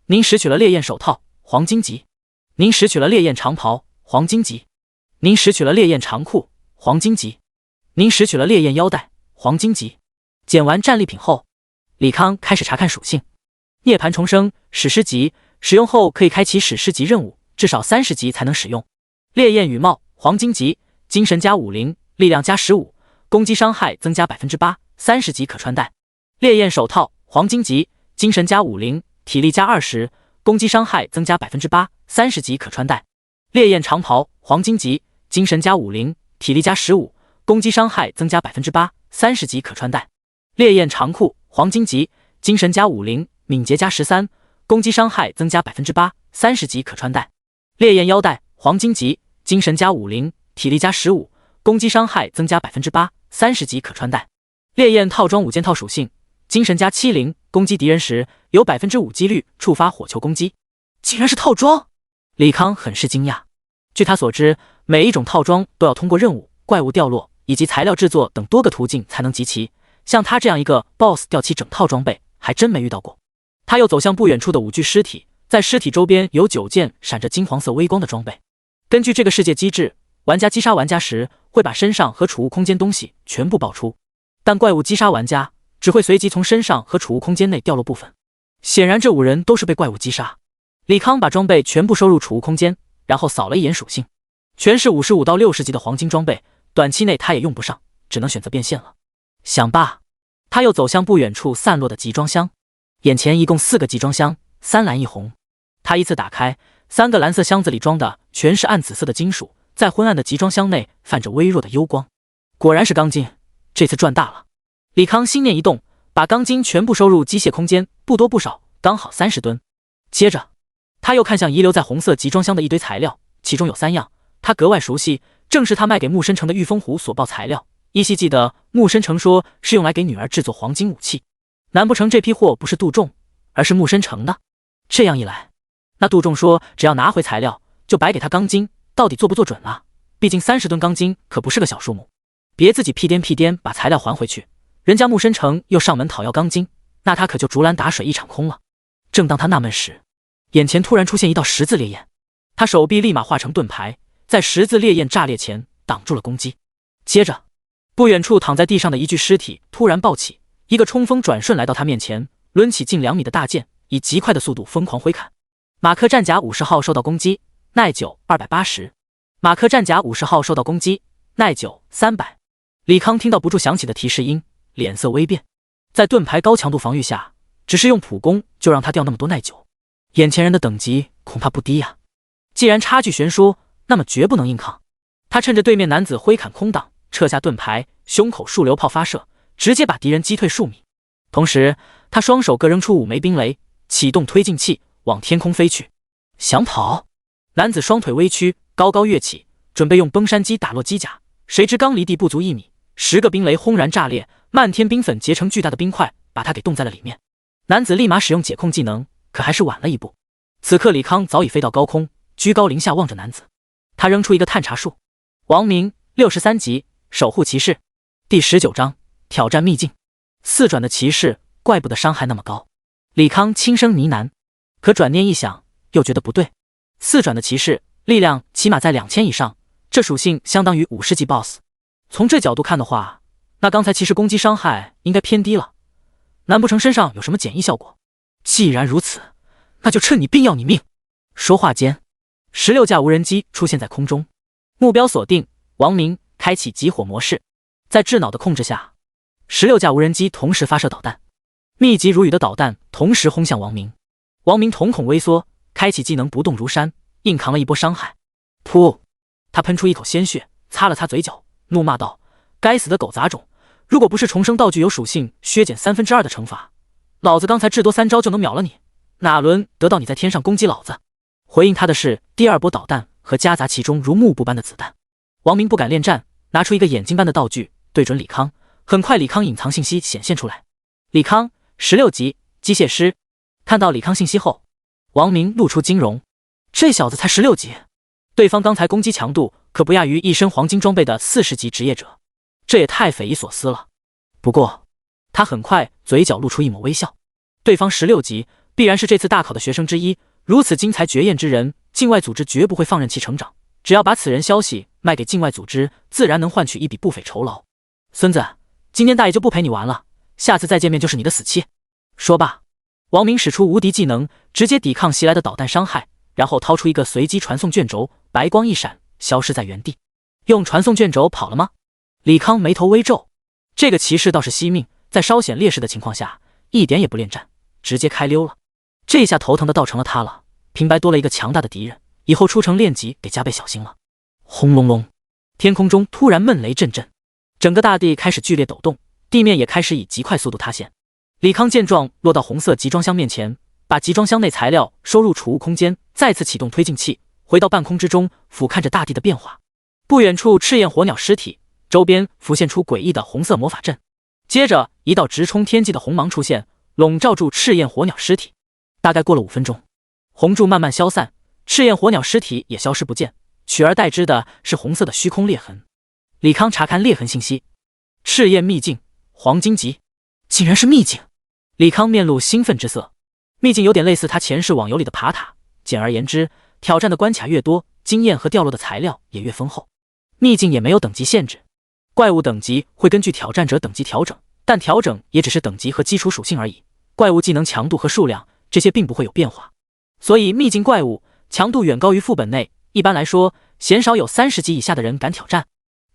您拾取了烈焰手套，黄金级。您拾取了烈焰长袍，黄金级。您拾取了烈焰长裤，黄金级。您拾取了烈焰腰带，黄金级。捡完战利品后，李康开始查看属性。涅槃重生，史诗级，使用后可以开启史诗级任务，至少30级才能使用。烈焰羽帽，黄金级，精神加50，力量加15，攻击伤害增加 8%， 30级可穿戴。烈焰手套，黄金级，精神加50，体力加20，攻击伤害增加 8%， 30级可穿戴。烈焰长袍，黄金级，精神加50，体力加15，攻击伤害增加 8%， 30级可穿戴。烈焰长裤，黄金级，精神加50，敏捷加13，攻击伤害增加 8%， 30级可穿戴。烈焰腰带，黄金级，精神加50，体力加15，攻击伤害增加 8%， 30级可穿戴。烈焰套装5件套属性，精神加70，攻击敌人时有 5% 几率触发火球攻击。竟然是套装！李康很是惊讶。据他所知，每一种套装都要通过任务、怪物掉落以及材料制作等多个途径才能集齐，像他这样一个 BOSS 掉齐整套装备还真没遇到过。他又走向不远处的5具尸体，在尸体周边有9件闪着金黄色微光的装备。根据这个世界机制，玩家击杀玩家时会把身上和储物空间东西全部爆出，但怪物击杀玩家只会随即从身上和储物空间内掉落部分。显然这5人都是被怪物击杀。李康把装备全部收入储物空间，然后扫了一眼属性，全是55到60级的黄金装备，短期内他也用不上，只能选择变现了。想罢，他又走向不远处散落的集装箱，眼前一共4个集装箱，3蓝1红。他依次打开，3个蓝色箱子里装的全是暗紫色的金属，在昏暗的集装箱内泛着微弱的幽光。果然是钢筋，这次赚大了。李康心念一动，把钢筋全部收入机械空间，不多不少，刚好30吨。接着，他又看向遗留在红色集装箱的一堆材料，其中有3样，他格外熟悉，正是他卖给穆深成的御风壶所报材料。依稀记得穆深成说是用来给女儿制作黄金武器，难不成这批货不是杜仲，而是穆深成的？这样一来，那杜仲说只要拿回材料，就白给他钢筋，到底做不做准了？毕竟30吨钢筋可不是个小数目，别自己屁颠把材料还回去，人家穆深成又上门讨要钢筋，那他可就竹篮打水一场空了。正当他纳闷时，眼前突然出现一道十字烈焰，他手臂立马化成盾牌，在十字烈焰炸裂前挡住了攻击。接着，不远处躺在地上的一具尸体突然暴起，一个冲锋转瞬来到他面前，抡起近2米的大剑，以极快的速度疯狂挥砍。马克战甲50号受到攻击，耐久280。马克战甲50号受到攻击，耐久300。李康听到不住响起的提示音，脸色微变。在盾牌高强度防御下，只是用普攻就让他掉那么多耐久，眼前人的等级恐怕不低呀。既然差距悬殊，那么绝不能硬抗。他趁着对面男子挥砍空档，撤下盾牌，胸口数流炮发射，直接把敌人击退数米。同时，他双手各扔出5枚冰雷，启动推进器往天空飞去。想跑？男子双腿微屈，高高跃起，准备用崩山击打落机甲，谁知刚离地不足1米，10个冰雷轰然炸裂，漫天冰粉结成巨大的冰块，把他给冻在了里面。男子立马使用解控技能，可还是晚了一步。此刻李康早已飞到高空，居高临下望着男子。他扔出一个探查术。王明63级，守护骑士。第19章挑战秘境。4转的骑士，怪不得伤害那么高。李康轻声呢喃，可转念一想，又觉得不对。4转的骑士力量起码在2000以上，这属性相当于50级 BOSS。从这角度看的话，那刚才骑士攻击伤害应该偏低了。难不成身上有什么减一效果？既然如此，那就趁你病要你命。说话间，16架无人机出现在空中，目标锁定王明，开启集火模式。在智脑的控制下，16架无人机同时发射导弹，密集如雨的导弹同时轰向王明。王明瞳孔微缩，开启技能不动如山，硬扛了一波伤害。噗！他喷出一口鲜血，擦了擦嘴角，怒骂道：“该死的狗杂种！如果不是重生道具有属性削减2/3的惩罚，老子刚才至多3招就能秒了你，哪轮得到你在天上攻击老子？”回应他的是第2波导弹和夹杂其中如幕布般的子弹。王明不敢恋战，拿出一个眼睛般的道具对准李康。很快李康隐藏信息显现出来，李康16级机械师。看到李康信息后，王明露出惊容，这小子才16级，对方刚才攻击强度可不亚于一身黄金装备的40级职业者，这也太匪夷所思了。不过他很快嘴角露出一抹微笑，对方16级必然是这次大考的学生之一，如此精彩绝艳之人，境外组织绝不会放任其成长，只要把此人消息卖给境外组织，自然能换取一笔不菲酬劳。孙子，今天大爷就不陪你玩了，下次再见面就是你的死期。说罢，王明使出无敌技能，直接抵抗袭来的导弹伤害，然后掏出一个随机传送卷轴，白光一闪，消失在原地。用传送卷轴跑了吗？李康眉头微皱，这个骑士倒是惜命，在稍显劣势的情况下，一点也不恋战，直接开溜了。这下头疼的倒成了他了，平白多了一个强大的敌人，以后出城练级得加倍小心了。轰隆隆，天空中突然闷雷阵阵，整个大地开始剧烈抖动，地面也开始以极快速度塌陷。李康见状，落到红色集装箱面前，把集装箱内材料收入储物空间，再次启动推进器，回到半空之中，俯瞰着大地的变化。不远处赤焰火鸟尸体，周边浮现出诡异的红色魔法阵，接着一道直冲天际的红芒出现，笼罩住赤焰火鸟尸体。大概过了5分钟，红柱慢慢消散，赤焰火鸟尸体也消失不见，取而代之的是红色的虚空裂痕。李康查看裂痕信息，赤焰秘境，黄金级，竟然是秘境！李康面露兴奋之色。秘境有点类似他前世网游里的爬塔，简而言之，挑战的关卡越多，经验和掉落的材料也越丰厚。秘境也没有等级限制，怪物等级会根据挑战者等级调整，但调整也只是等级和基础属性而已，怪物技能强度和数量这些并不会有变化。所以秘境怪物强度远高于副本内，一般来说鲜少有30级以下的人敢挑战。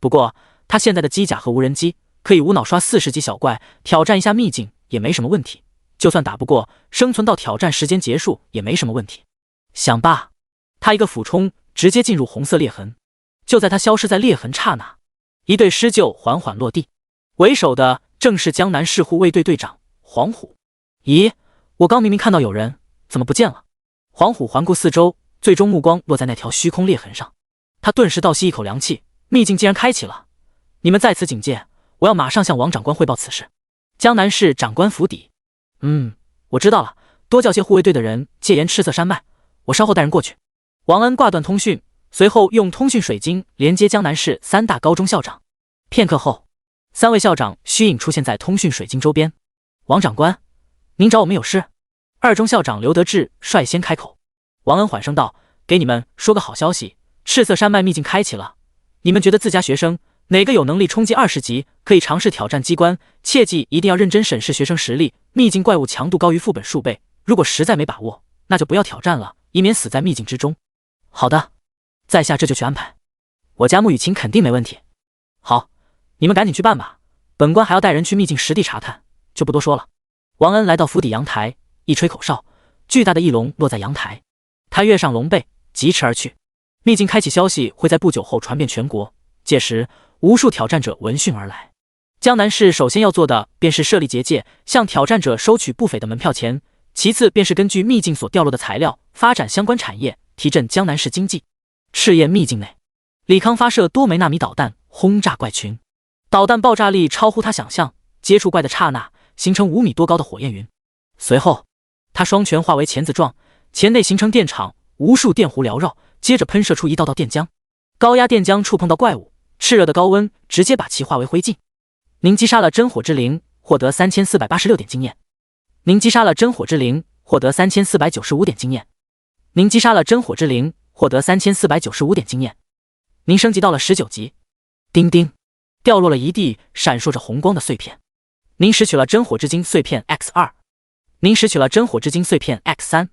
不过他现在的机甲和无人机可以无脑刷40级小怪，挑战一下秘境也没什么问题，就算打不过，生存到挑战时间结束也没什么问题。想罢，他一个俯冲直接进入红色裂痕。就在他消失在裂痕刹那，一队狮鹫缓缓落地，为首的正是江南市护卫队队长黄虎。咦，我刚明明看到有人，怎么不见了？黄虎环顾四周，最终目光落在那条虚空裂痕上，他顿时倒吸一口凉气，秘境竟然开启了！你们在此警戒，我要马上向王长官汇报此事。江南市长官府邸。我知道了，多叫些护卫队的人戒严赤色山脉，我稍后带人过去。王恩挂断通讯，随后用通讯水晶连接江南市3大高中校长。片刻后，3位校长虚影出现在通讯水晶周边。王长官，您找我们有事？2中校长刘德志率先开口。王恩缓声道：“给你们说个好消息，赤色山脉秘境开启了。你们觉得自家学生哪个有能力冲击20级，可以尝试挑战机关，切记一定要认真审视学生实力。秘境怪物强度高于副本数倍，如果实在没把握，那就不要挑战了，以免死在秘境之中。”好的，在下这就去安排。我家穆雨晴肯定没问题。好，你们赶紧去办吧，本官还要带人去秘境实地查探，就不多说了。王恩来到府邸阳台，一吹口哨，巨大的翼龙落在阳台，他跃上龙背，疾驰而去。秘境开启消息会在不久后传遍全国，届时无数挑战者闻讯而来。江南市首先要做的便是设立结界，向挑战者收取不菲的门票钱，其次便是根据秘境所掉落的材料发展相关产业，提振江南市经济。赤焰秘境内，李康发射多枚纳米导弹轰炸怪群，导弹爆炸力超乎他想象，接触怪的刹那形成5米多高的火焰云。随后他双拳化为钳子状，钳内形成电场，无数电弧缭绕，接着喷射出一道道电浆。高压电浆触碰到怪物，炽热的高温直接把其化为灰烬。您击杀了真火之灵，获得3486点经验。您击杀了真火之灵，获得3495点经验。您击杀了真火之灵，获得3495点经验。您升级到了19级。叮叮，掉落了一地闪烁着红光的碎片。您拾取了真火之精碎片 X2。您拾取了真火之精碎片 X3。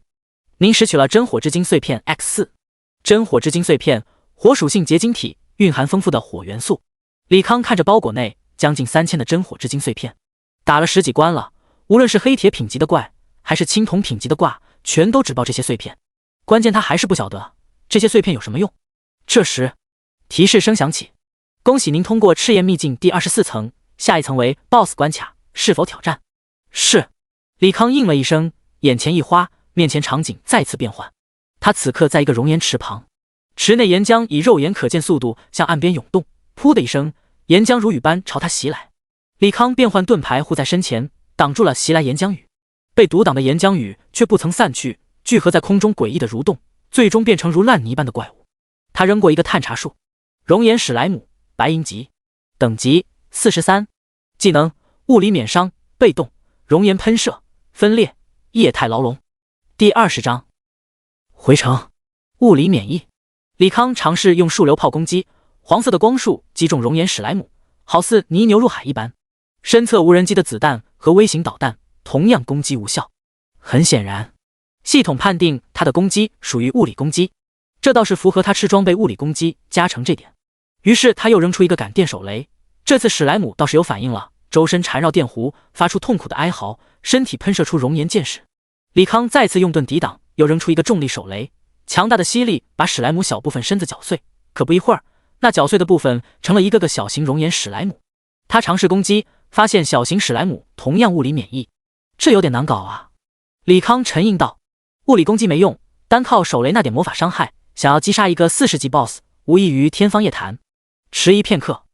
您拾取了真火之精碎片 X4。真火之精碎片，火属性结晶体，蕴含丰富的火元素。李康看着包裹内将近3000的真火之精碎片，打了10几关了，无论是黑铁品级的怪，还是青铜品级的挂，全都只爆这些碎片。关键他还是不晓得这些碎片有什么用。这时提示声响起，恭喜您通过赤焰秘境第24层，下一层为 BOSS 关卡，是否挑战？是。李康应了一声，眼前一花，面前场景再次变换。他此刻在一个熔岩池旁，池内岩浆以肉眼可见速度向岸边涌动，噗的一声，岩浆如雨般朝他袭来。李康变换盾牌护在身前，挡住了袭来岩浆雨。被阻挡的岩浆雨却不曾散去，聚合在空中诡异的蠕动，最终变成如烂泥般的怪物。他扔过一个探查术，熔岩史莱姆，白银级，等级43，技能物理免伤，被动熔岩喷射，分裂液态牢笼。第20章回城，物理免疫。李康尝试用树流炮攻击，黄色的光束击中熔岩史莱姆，好似泥牛入海一般。身侧无人机的子弹和微型导弹同样攻击无效。很显然，系统判定他的攻击属于物理攻击，这倒是符合他吃装备物理攻击加成这点。于是他又扔出一个感电手雷，这次史莱姆倒是有反应了，周身缠绕电弧，发出痛苦的哀嚎，身体喷射出熔岩箭矢。李康再次用盾抵挡，又扔出一个重力手雷，强大的吸力把史莱姆小部分身子搅碎，可不一会儿，那搅碎的部分成了一个个小型熔岩史莱姆。他尝试攻击，发现小型史莱姆同样物理免疫，这有点难搞啊。李康沉吟道，物理攻击没用，单靠手雷那点魔法伤害，想要击杀一个40级 BOSS， 无异于天方夜谭。迟疑片刻，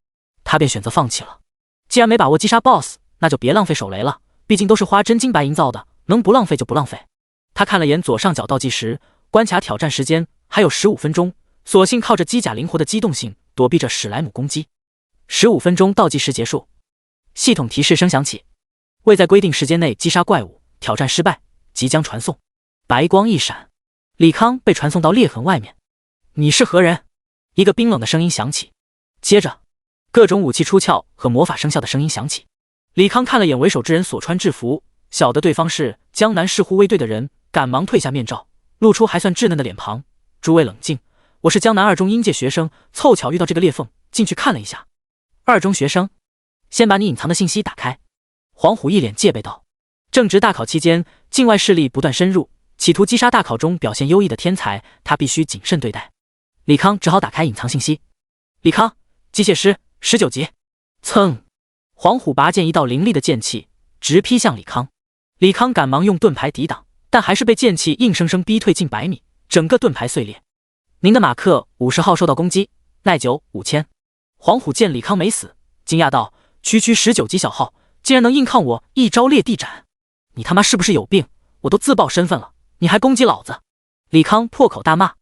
他便选择放弃了。既然没把握击杀 BOSS， 那就别浪费手雷了，毕竟都是花真金白银造的，能不浪费就不浪费。他看了眼左上角倒计时，关卡挑战时间还有15分钟，索性靠着机甲灵活的机动性躲避着史莱姆攻击。15分钟倒计时结束，系统提示声响起，未在规定时间内击杀怪物，挑战失败，即将传送。白光一闪，李康被传送到裂痕外面。你是何人？一个冰冷的声音响起，接着各种武器出鞘和魔法生效的声音响起。李康看了眼为首之人所穿制服，晓得对方是江南市护卫队的人，赶忙褪下面罩，露出还算稚嫩的脸庞。诸位冷静，我是江南2中应届学生，凑巧遇到这个裂缝，进去看了一下。2中学生，先把你隐藏的信息打开。黄虎一脸戒备道。正值大考期间，境外势力不断深入，企图击杀大考中表现优异的天才，他必须谨慎对待。李康只好打开隐藏信息。李康，机械师， 19级。噌！黄虎拔剑，一道凌厉的剑气直劈向李康。李康赶忙用盾牌抵挡，但还是被剑气硬生生逼退近100米，整个盾牌碎裂。您的马克50号受到攻击，耐久5000。黄虎见李康没死，惊讶道：区19级小号，竟然能硬抗我一招裂地斩！你他妈是不是有病？我都自爆身份了，你还攻击老子！李康破口大骂。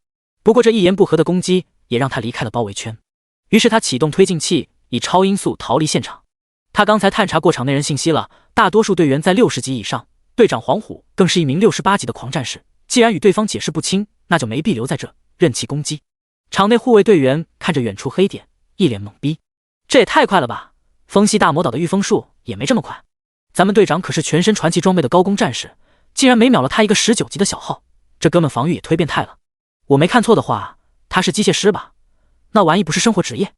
不过这一言不合的攻击也让他离开了包围圈，于是他启动推进器，以超音速逃离现场。他刚才探查过场内人信息了，大多数队员在60级以上，队长黄虎更是一名68级的狂战士。既然与对方解释不清，那就没必留在这，任其攻击。场内护卫队员看着远处黑点，一脸懵逼。这也太快了吧！风息大魔岛的御风术也没这么快。咱们队长可是全身传奇装备的高攻战士，竟然没秒了他一个19级的小号，这哥们防御也忒变态了。我没看错的话，他是机械师吧？那玩意不是生活职业，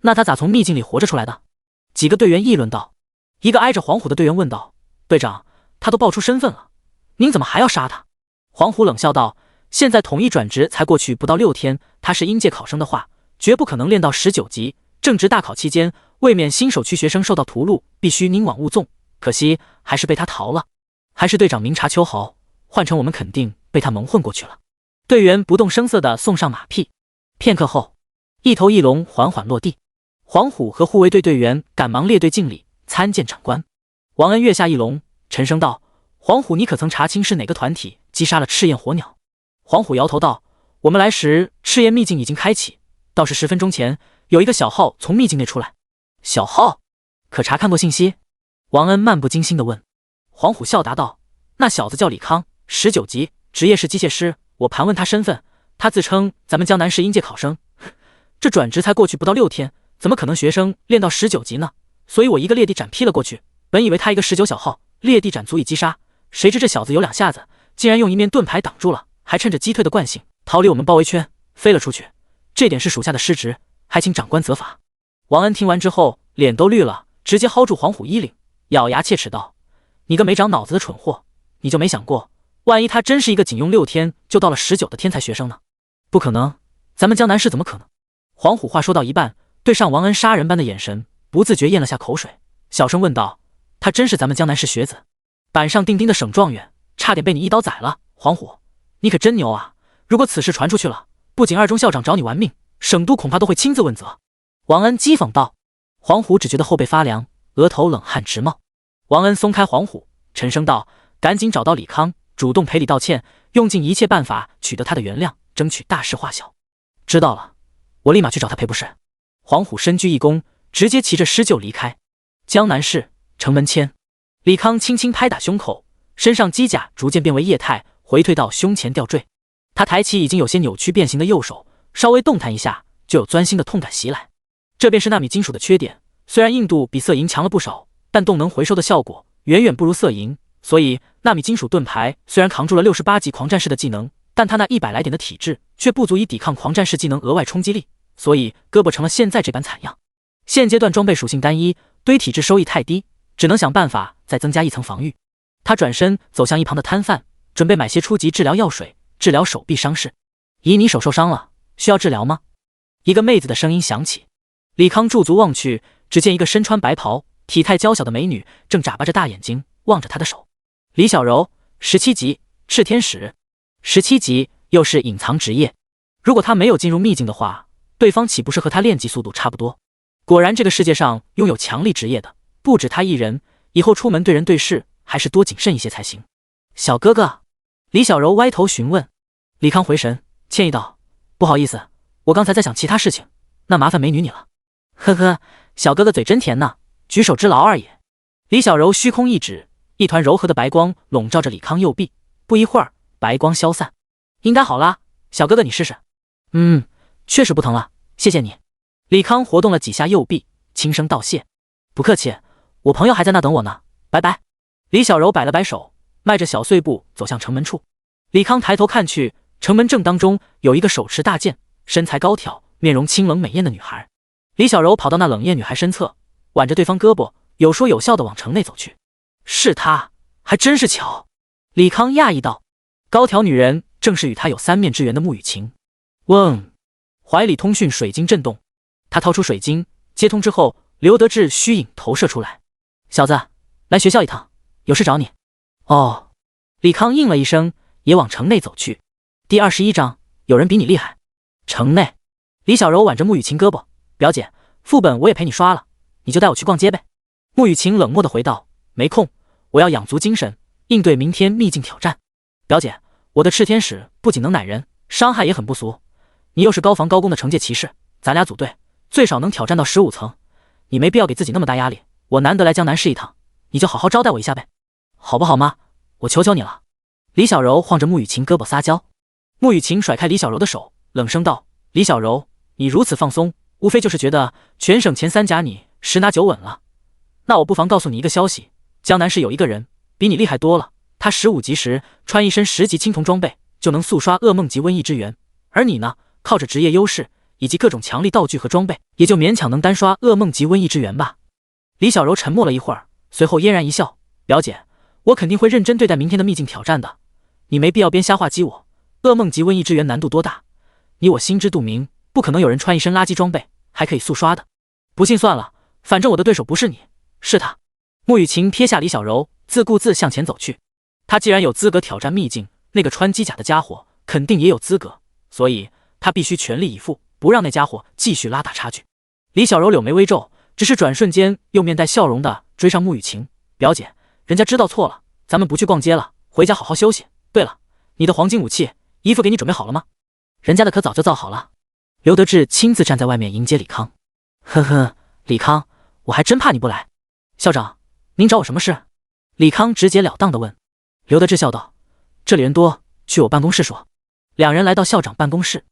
那他咋从秘境里活着出来的？几个队员议论道。一个挨着黄虎的队员问道：队长，他都报出身份了，您怎么还要杀他？黄虎冷笑道：现在统一转职才过去不到6天，他是应届考生的话，绝不可能练到19级。正值大考期间，为免新手区学生受到屠戮，必须宁枉勿纵。可惜还是被他逃了。还是队长明察秋毫，换成我们肯定被他蒙混过去了。队员不动声色地送上马屁。片刻后，一头一龙缓缓落地。黄虎和护卫队队员赶忙列队敬礼，参见长官。王恩跃下一龙，沉声道：黄虎，你可曾查清是哪个团体击杀了赤焰火鸟？黄虎摇头道：我们来时赤焰秘境已经开启，倒是10分钟前有一个小号从秘境内出来。小号？可查看过信息？王恩漫不经心地问。黄虎笑答道：那小子叫李康，19级，职业是机械师。我盘问他身份，他自称咱们江南市应届考生。这转职才过去不到6天，怎么可能学生练到19级呢？所以我一个裂地斩劈了过去，本以为他一个19小号，裂地斩足以击杀，谁知这小子有2下子，竟然用一面盾牌挡住了，还趁着击退的惯性逃离我们包围圈，飞了出去。这点是属下的失职，还请长官责罚。王恩听完之后脸都绿了，直接薅住黄虎衣领，咬牙切齿道：你个没长脑子的蠢货，你就没想过万一他真是一个仅用6天就到了19的天才学生呢？不可能，咱们江南市怎么可能？黄虎话说到一半，对上王恩杀人般的眼神，不自觉咽了下口水，小声问道：他真是咱们江南市学子，板上钉钉的省状元，差点被你一刀宰了。黄虎，你可真牛啊！如果此事传出去了，不仅2中校长找你玩命，省督恐怕都会亲自问责。王恩讥讽道。黄虎只觉得后背发凉，额头冷汗直冒。王恩松开黄虎，沉声道：赶紧找到李康，主动赔礼道歉，用尽一切办法取得他的原谅，争取大事化小。知道了，我立马去找他赔不是。黄虎深鞠一躬，直接骑着狮鹫离开。江南市城门前，李康轻轻拍打胸口，身上机甲逐渐变为液态，回退到胸前吊坠。他抬起已经有些扭曲变形的右手，稍微动弹一下，就有钻心的痛感袭来。这便是纳米金属的缺点，虽然硬度比色银强了不少，但动能回收的效果远远不如色银，所以纳米金属盾牌虽然扛住了68级狂战士的技能，但他那100来点的体质却不足以抵抗狂战士技能额外冲击力，所以胳膊成了现在这般惨样。现阶段装备属性单一，堆体质收益太低，只能想办法再增加一层防御。他转身走向一旁的摊贩，准备买些初级治疗药水，治疗手臂伤势。咦，你手受伤了，需要治疗吗？一个妹子的声音响起。李康驻足望去，只见一个身穿白袍、体态娇小的美女正眨巴着大眼睛望着他的手。李小柔，17级，炽天使。17级又是隐藏职业，如果他没有进入秘境的话，对方岂不是和他练级速度差不多？果然这个世界上拥有强力职业的不止他一人，以后出门对人对事还是多谨慎一些才行。小哥哥，李小柔歪头询问。李康回神，歉意道：不好意思，我刚才在想其他事情，那麻烦美女你了。呵呵，小哥哥嘴真甜呢，举手之劳而已。李小柔虚空一指，一团柔和的白光笼罩着李康右臂，不一会儿白光消散。应该好啦，小哥哥你试试。确实不疼了，谢谢你。李康活动了几下右臂，轻声道谢。不客气，我朋友还在那等我呢，拜拜。李小柔摆了摆手，迈着小碎步走向城门处。李康抬头看去，城门正当中有一个手持大剑、身材高挑、面容清冷美艳的女孩。李小柔跑到那冷艳女孩身侧，挽着对方胳膊，有说有笑地往城内走去。是她，还真是巧。李康讶异道。高挑女人正是与他有3面之缘的穆雨晴。嗡，怀里通讯水晶震动，他掏出水晶，接通之后，刘德志虚影投射出来：“小子，来学校一趟，有事找你。”哦，李康应了一声，也往城内走去。第21章，有人比你厉害。城内，李小柔挽着穆雨晴胳膊：“表姐，副本我也陪你刷了，你就带我去逛街呗。”穆雨晴冷漠地回道：“没空，我要养足精神，应对明天秘境挑战。表姐，我的炽天使不仅能奶人，伤害也很不俗。你又是高防高攻的惩戒骑士，咱俩组队，最少能挑战到15层。你没必要给自己那么大压力，我难得来江南市一趟，你就好好招待我一下呗，好不好吗？我求求你了。”李小柔晃着穆雨晴胳膊撒娇。穆雨晴甩开李小柔的手，冷声道：“李小柔，你如此放松，无非就是觉得全省前3甲你10拿9稳了。那我不妨告诉你一个消息，江南市有一个人比你厉害多了，他15级时穿一身10级青铜装备就能速刷噩梦级瘟疫之源，而你呢，靠着职业优势以及各种强力道具和装备，也就勉强能单刷噩梦级瘟疫之源吧。”李小柔沉默了一会儿，随后嫣然一笑：“表姐，我肯定会认真对待明天的秘境挑战的，你没必要编瞎话激我。噩梦级瘟疫之源难度多大，你我心知肚明，不可能有人穿一身垃圾装备还可以速刷的。不信算了，反正我的对手不是你，是他。”穆雨晴撇下李小柔，自顾自向前走去。他既然有资格挑战秘境，那个穿机甲的家伙肯定也有资格，所以他必须全力以赴，不让那家伙继续拉大差距。李小柔柳眉微皱，只是转瞬间又面带笑容地追上穆雨晴：“表姐，人家知道错了，咱们不去逛街了，回家好好休息。对了，你的黄金武器衣服给你准备好了吗？人家的可早就造好了。”刘德志亲自站在外面迎接李康。呵呵，李康，我还真怕你不来。校长，您找我什么事？李康直截了当地问。刘德志笑道：“这里人多，去我办公室说。”两人来到校长办公室，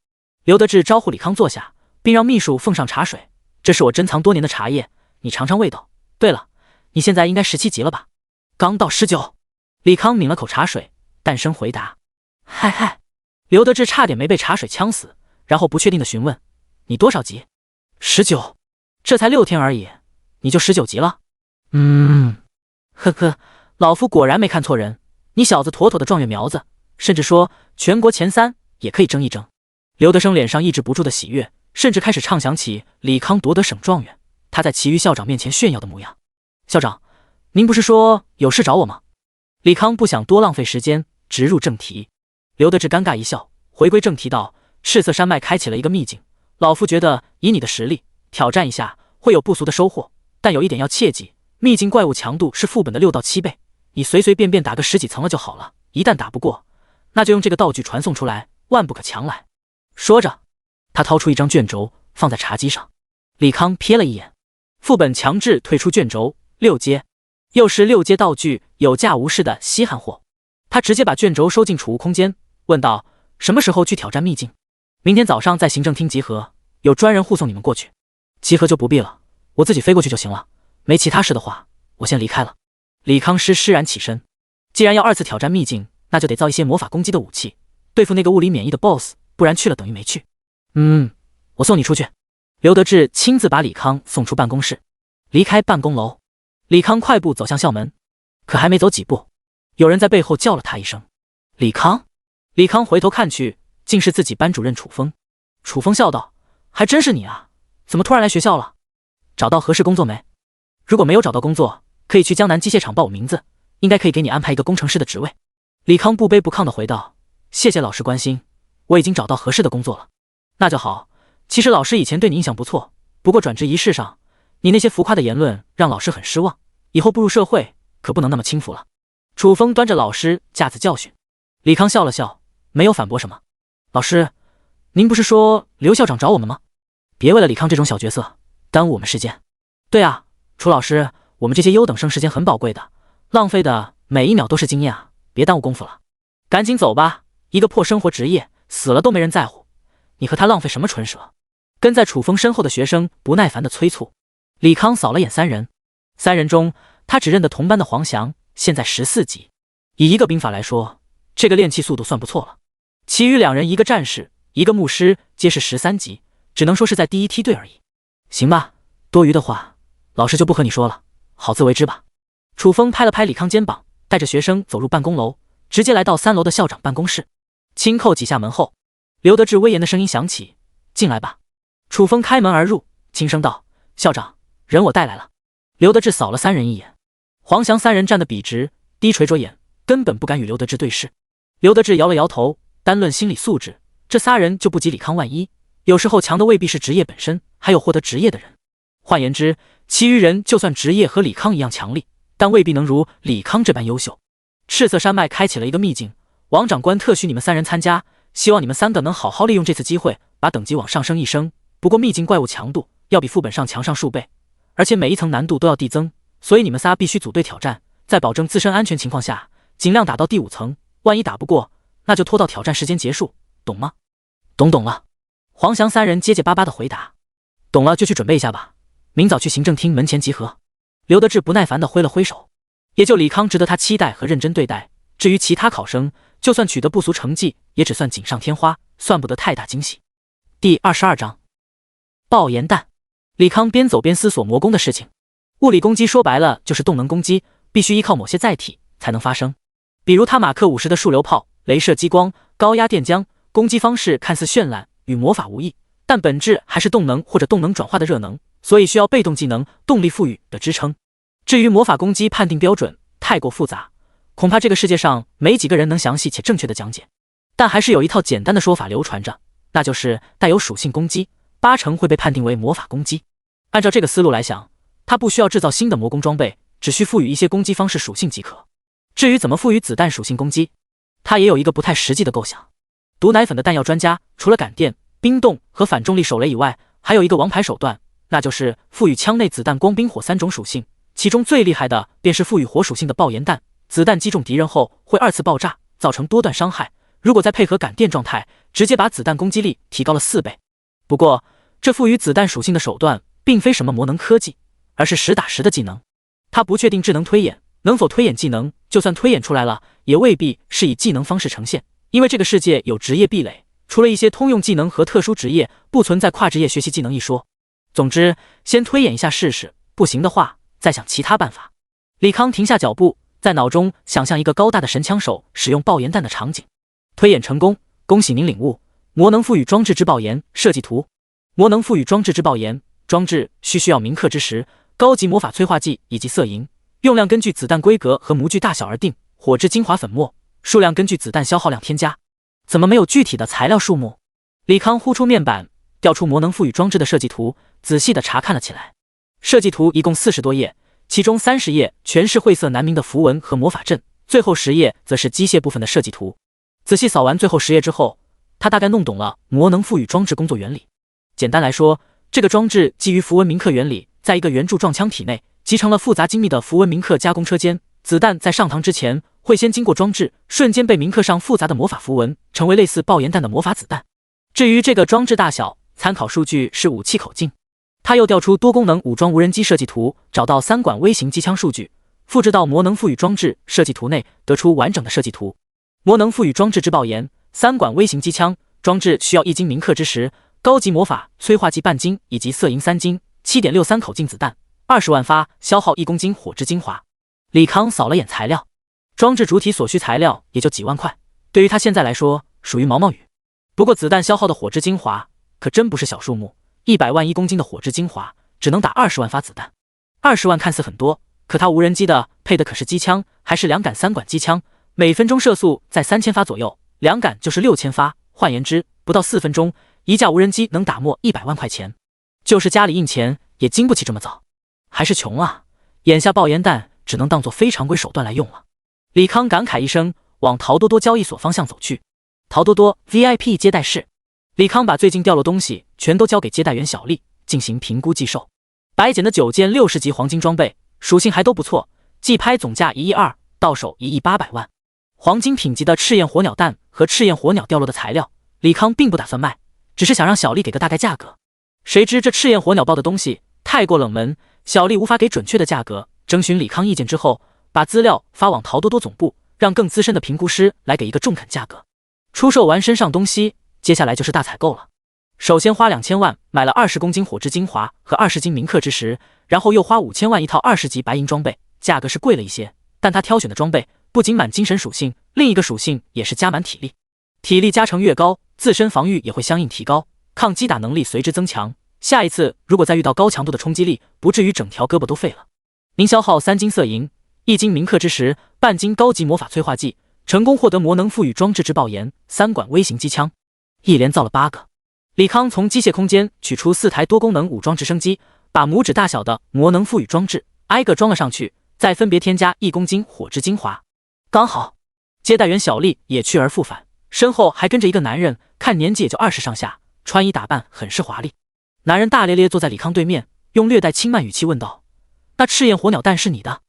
刘德志招呼李康坐下，并让秘书奉上茶水：“这是我珍藏多年的茶叶，你尝尝味道。对了，你现在应该17级了吧？”“刚到19。”李康抿了口茶水，淡声回答。“嗨嗨。”刘德志差点没被茶水呛死，然后不确定地询问：“你多少级？”“19。”“这才6天而已，你就19级了？”“呵呵，老夫果然没看错人，你小子妥妥的状元苗子，甚至说全国前3也可以争一争。”刘德生脸上抑制不住的喜悦，甚至开始畅想起李康夺得省状元，他在其余校长面前炫耀的模样。“校长，您不是说有事找我吗？”李康不想多浪费时间，直入正题。刘德志尴尬一笑，回归正题道：“赤色山脉开启了一个秘境，老夫觉得以你的实力挑战一下会有不俗的收获，但有一点要切记，秘境怪物强度是副本的6到7倍，你随随便便打个10几层了就好了，一旦打不过，那就用这个道具传送出来，万不可强来。”说着，他掏出一张卷轴放在茶几上。李康瞥了一眼，副本强制退出卷轴，6阶，又是6阶道具，有价无市的稀罕货。他直接把卷轴收进储物空间，问道：“什么时候去挑战秘境？”“明天早上在行政厅集合，有专人护送你们过去。”“集合就不必了，我自己飞过去就行了。没其他事的话，我先离开了。”李康施然起身，既然要2次挑战秘境，那就得造一些魔法攻击的武器，对付那个物理免疫的 BOSS， 不然去了等于没去。我送你出去。”刘德志亲自把李康送出办公室，离开办公楼。李康快步走向校门，可还没走几步，有人在背后叫了他一声：“李康！”李康回头看去，竟是自己班主任楚风。楚风笑道：“还真是你啊，怎么突然来学校了？找到合适工作没？如果没有找到工作，可以去江南机械厂报我名字，应该可以给你安排一个工程师的职位。”李康不卑不亢地回道：“谢谢老师关心，我已经找到合适的工作了。”“那就好，其实老师以前对你印象不错，不过转职仪式上，你那些浮夸的言论让老师很失望，以后步入社会可不能那么轻浮了。”楚风端着老师架子教训。李康笑了笑，没有反驳什么。“老师，您不是说刘校长找我们吗？别为了李康这种小角色耽误我们时间。”“对啊，楚老师，我们这些优等生时间很宝贵的，浪费的每一秒都是经验啊，别耽误功夫了。赶紧走吧，一个破生活职业，死了都没人在乎，你和他浪费什么唇舌？”跟在楚风身后的学生不耐烦地催促。李康扫了眼3人，3人中他只认得同班的黄翔，现在14级，以一个兵法来说，这个练气速度算不错了。其余2人，一个战士，一个牧师，皆是13级，只能说是在第一梯队而已。行吧，多余的话，老师就不和你说了，好自为之吧。楚风拍了拍李康肩膀，带着学生走入办公楼，直接来到3楼的校长办公室。轻叩几下门后，刘德志威严的声音响起：“进来吧。”楚风开门而入，轻声道：“校长，人我带来了。刘德志扫了三人一眼，黄翔三人站得笔直，低垂着眼，根本不敢与刘德志对视。刘德志摇了摇头，单论心理素质，这仨人就不及李康万一。有时候强的未必是职业本身，还有获得职业的人。换言之，其余人就算职业和李康一样强力，但未必能如李康这般优秀。赤色山脉开启了一个秘境，王长官特许你们三人参加，希望你们三个能好好利用这次机会，把等级往上升一升。不过秘境怪物强度要比副本上强上数倍，而且每一层难度都要递增，所以你们仨必须组队挑战，在保证自身安全情况下，尽量打到第5层。万一打不过，那就拖到挑战时间结束，懂吗？懂了。黄翔三人结结巴巴地回答。懂了就去准备一下吧，明早去行政厅门前集合。刘德志不耐烦地挥了挥手。也就李康值得他期待和认真对待，至于其他考生，就算取得不俗成绩，也只算锦上添花，算不得太大惊喜。第22章爆炎弹。李康边走边思索魔攻的事情。物理攻击说白了就是动能攻击，必须依靠某些载体才能发生，比如他马克50的数流炮、镭射激光、高压电浆，攻击方式看似绚烂，与魔法无异，但本质还是动能或者动能转化的热能，所以需要被动技能动力赋予的支撑。至于魔法攻击判定标准太过复杂，恐怕这个世界上没几个人能详细且正确的讲解，但还是有一套简单的说法流传着，那就是带有属性攻击80%会被判定为魔法攻击。按照这个思路来想，他不需要制造新的魔攻装备，只需赋予一些攻击方式属性即可。至于怎么赋予子弹属性攻击，他也有一个不太实际的构想。毒奶粉的弹药专家除了感电、冰冻和反重力手雷以外，还有一个王牌手段，那就是赋予枪内子弹光冰火3种属性，其中最厉害的便是赋予火属性的爆炎弹，子弹击中敌人后会2次爆炸，造成多段伤害，如果再配合感电状态，直接把子弹攻击力提高了4倍。不过这赋予子弹属性的手段并非什么魔能科技，而是实打实的技能。他不确定智能推演能否推演技能，就算推演出来了，也未必是以技能方式呈现，因为这个世界有职业壁垒，除了一些通用技能和特殊职业，不存在跨职业学习技能一说。总之先推演一下试试，不行的话再想其他办法。李康停下脚步，在脑中想象一个高大的神枪手使用爆炎弹的场景。推演成功，恭喜您领悟魔能赋予装置之爆炎设计图。魔能赋予装置之爆炎，装置需要铭刻之时，高级魔法催化剂以及色银，用量根据子弹规格和模具大小而定，火之精华粉末，数量根据子弹消耗量添加。怎么没有具体的材料数目？李康呼出面板，调出魔能赋予装置的设计图，仔细地查看了起来。设计图一共40多页，其中30页全是晦涩难明的符文和魔法阵，最后10页则是机械部分的设计图。仔细扫完最后10页之后，他大概弄懂了魔能赋予装置工作原理。简单来说，这个装置基于符文铭刻原理，在一个圆柱状枪体内集成了复杂精密的符文铭刻加工车间，子弹在上膛之前会先经过装置，瞬间被铭刻上复杂的魔法符文，成为类似爆炎弹的魔法子弹。至于这个装置大小，参考数据是武器口径。他又调出多功能武装无人机设计图，找到3管微型机枪数据，复制到魔能赋予装置设计图内，得出完整的设计图。魔能赋予装置之爆炎3管微型机枪，装置需要1斤铭刻之时，高级魔法催化剂半斤以及色银3斤，7.63口径子弹，20万发，消耗1公斤火之精华。李康扫了眼材料，装置主体所需材料也就几万块，对于他现在来说属于毛毛雨。不过子弹消耗的火之精华可真不是小数目，100万1公斤的火之精华只能打20万发子弹。20万看似很多，可他无人机的配的可是机枪，还是2杆3管机枪，每分钟射速在3000发左右，2杆就是6000发，换言之，不到4分钟，一架无人机能打没100万块钱。就是家里印钱也经不起这么早，还是穷啊，眼下爆炎弹只能当作非常规手段来用了。李康感慨一声，往陶多多交易所方向走去。陶多多 VIP 接待室，李康把最近掉落东西全都交给接待员小丽进行评估计售。白捡的9件60级黄金装备，属性还都不错，即拍总价1亿2，到手1亿800万。黄金品级的赤焰火鸟弹和赤焰火鸟掉落的材料，李康并不打算卖，只是想让小丽给个大概价格。谁知这赤焰火鸟爆的东西太过冷门，小丽无法给准确的价格。征询李康意见之后，把资料发往陶多多总部，让更资深的评估师来给一个中肯价格。出售完身上东西，接下来就是大采购了。首先花2000万买了20公斤火之精华和20斤铭刻之石，然后又花5000万一套20级白银装备，价格是贵了一些，但他挑选的装备不仅满精神属性，另一个属性也是加满体力。体力加成越高，自身防御也会相应提高，抗击打能力随之增强。下一次如果再遇到高强度的冲击力，不至于整条胳膊都废了。您消耗3金色银，1金铭刻之时，半斤高级魔法催化剂，成功获得魔能赋予装置之爆炎3管微型机枪。一连造了8个。李康从机械空间取出4台多功能武装直升机，把拇指大小的魔能赋予装置挨个装了上去，再分别添加1公斤火之精华。刚好，接待员小丽也去而复返，身后还跟着一个男人，看年纪也就20上下，穿衣打扮很是华丽。男人大咧咧坐在李康对面，用略带轻慢语气问道：“那赤焰火鸟蛋是你的？”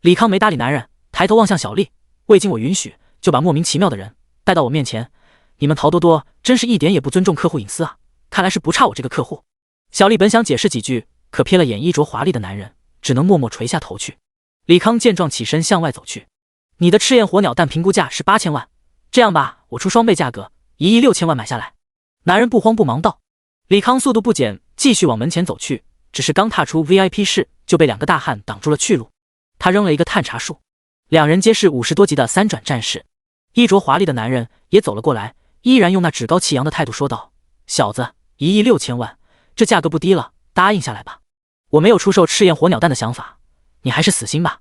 李康没搭理男人，抬头望向小丽，未经我允许就把莫名其妙的人带到我面前，你们陶多多真是一点也不尊重客户隐私啊，看来是不差我这个客户。小丽本想解释几句，可瞥了眼衣着华丽的男人，只能默默垂下头去。李康见状起身向外走去。你的赤焰火鸟蛋评估价是8000万，这样吧，我出双倍价格，1亿6千万买下来。男人不慌不忙道。李康速度不减，继续往门前走去，只是刚踏出 VIP 室就被2个大汉挡住了去路。他扔了一个探查术，两人皆是50多级的3转战士。衣着华丽的男人也走了过来，依然用那趾高气扬的态度说道：“小子，1亿6千万，这价格不低了，答应下来吧。我没有出售赤焰火鸟蛋的想法，你还是死心吧。”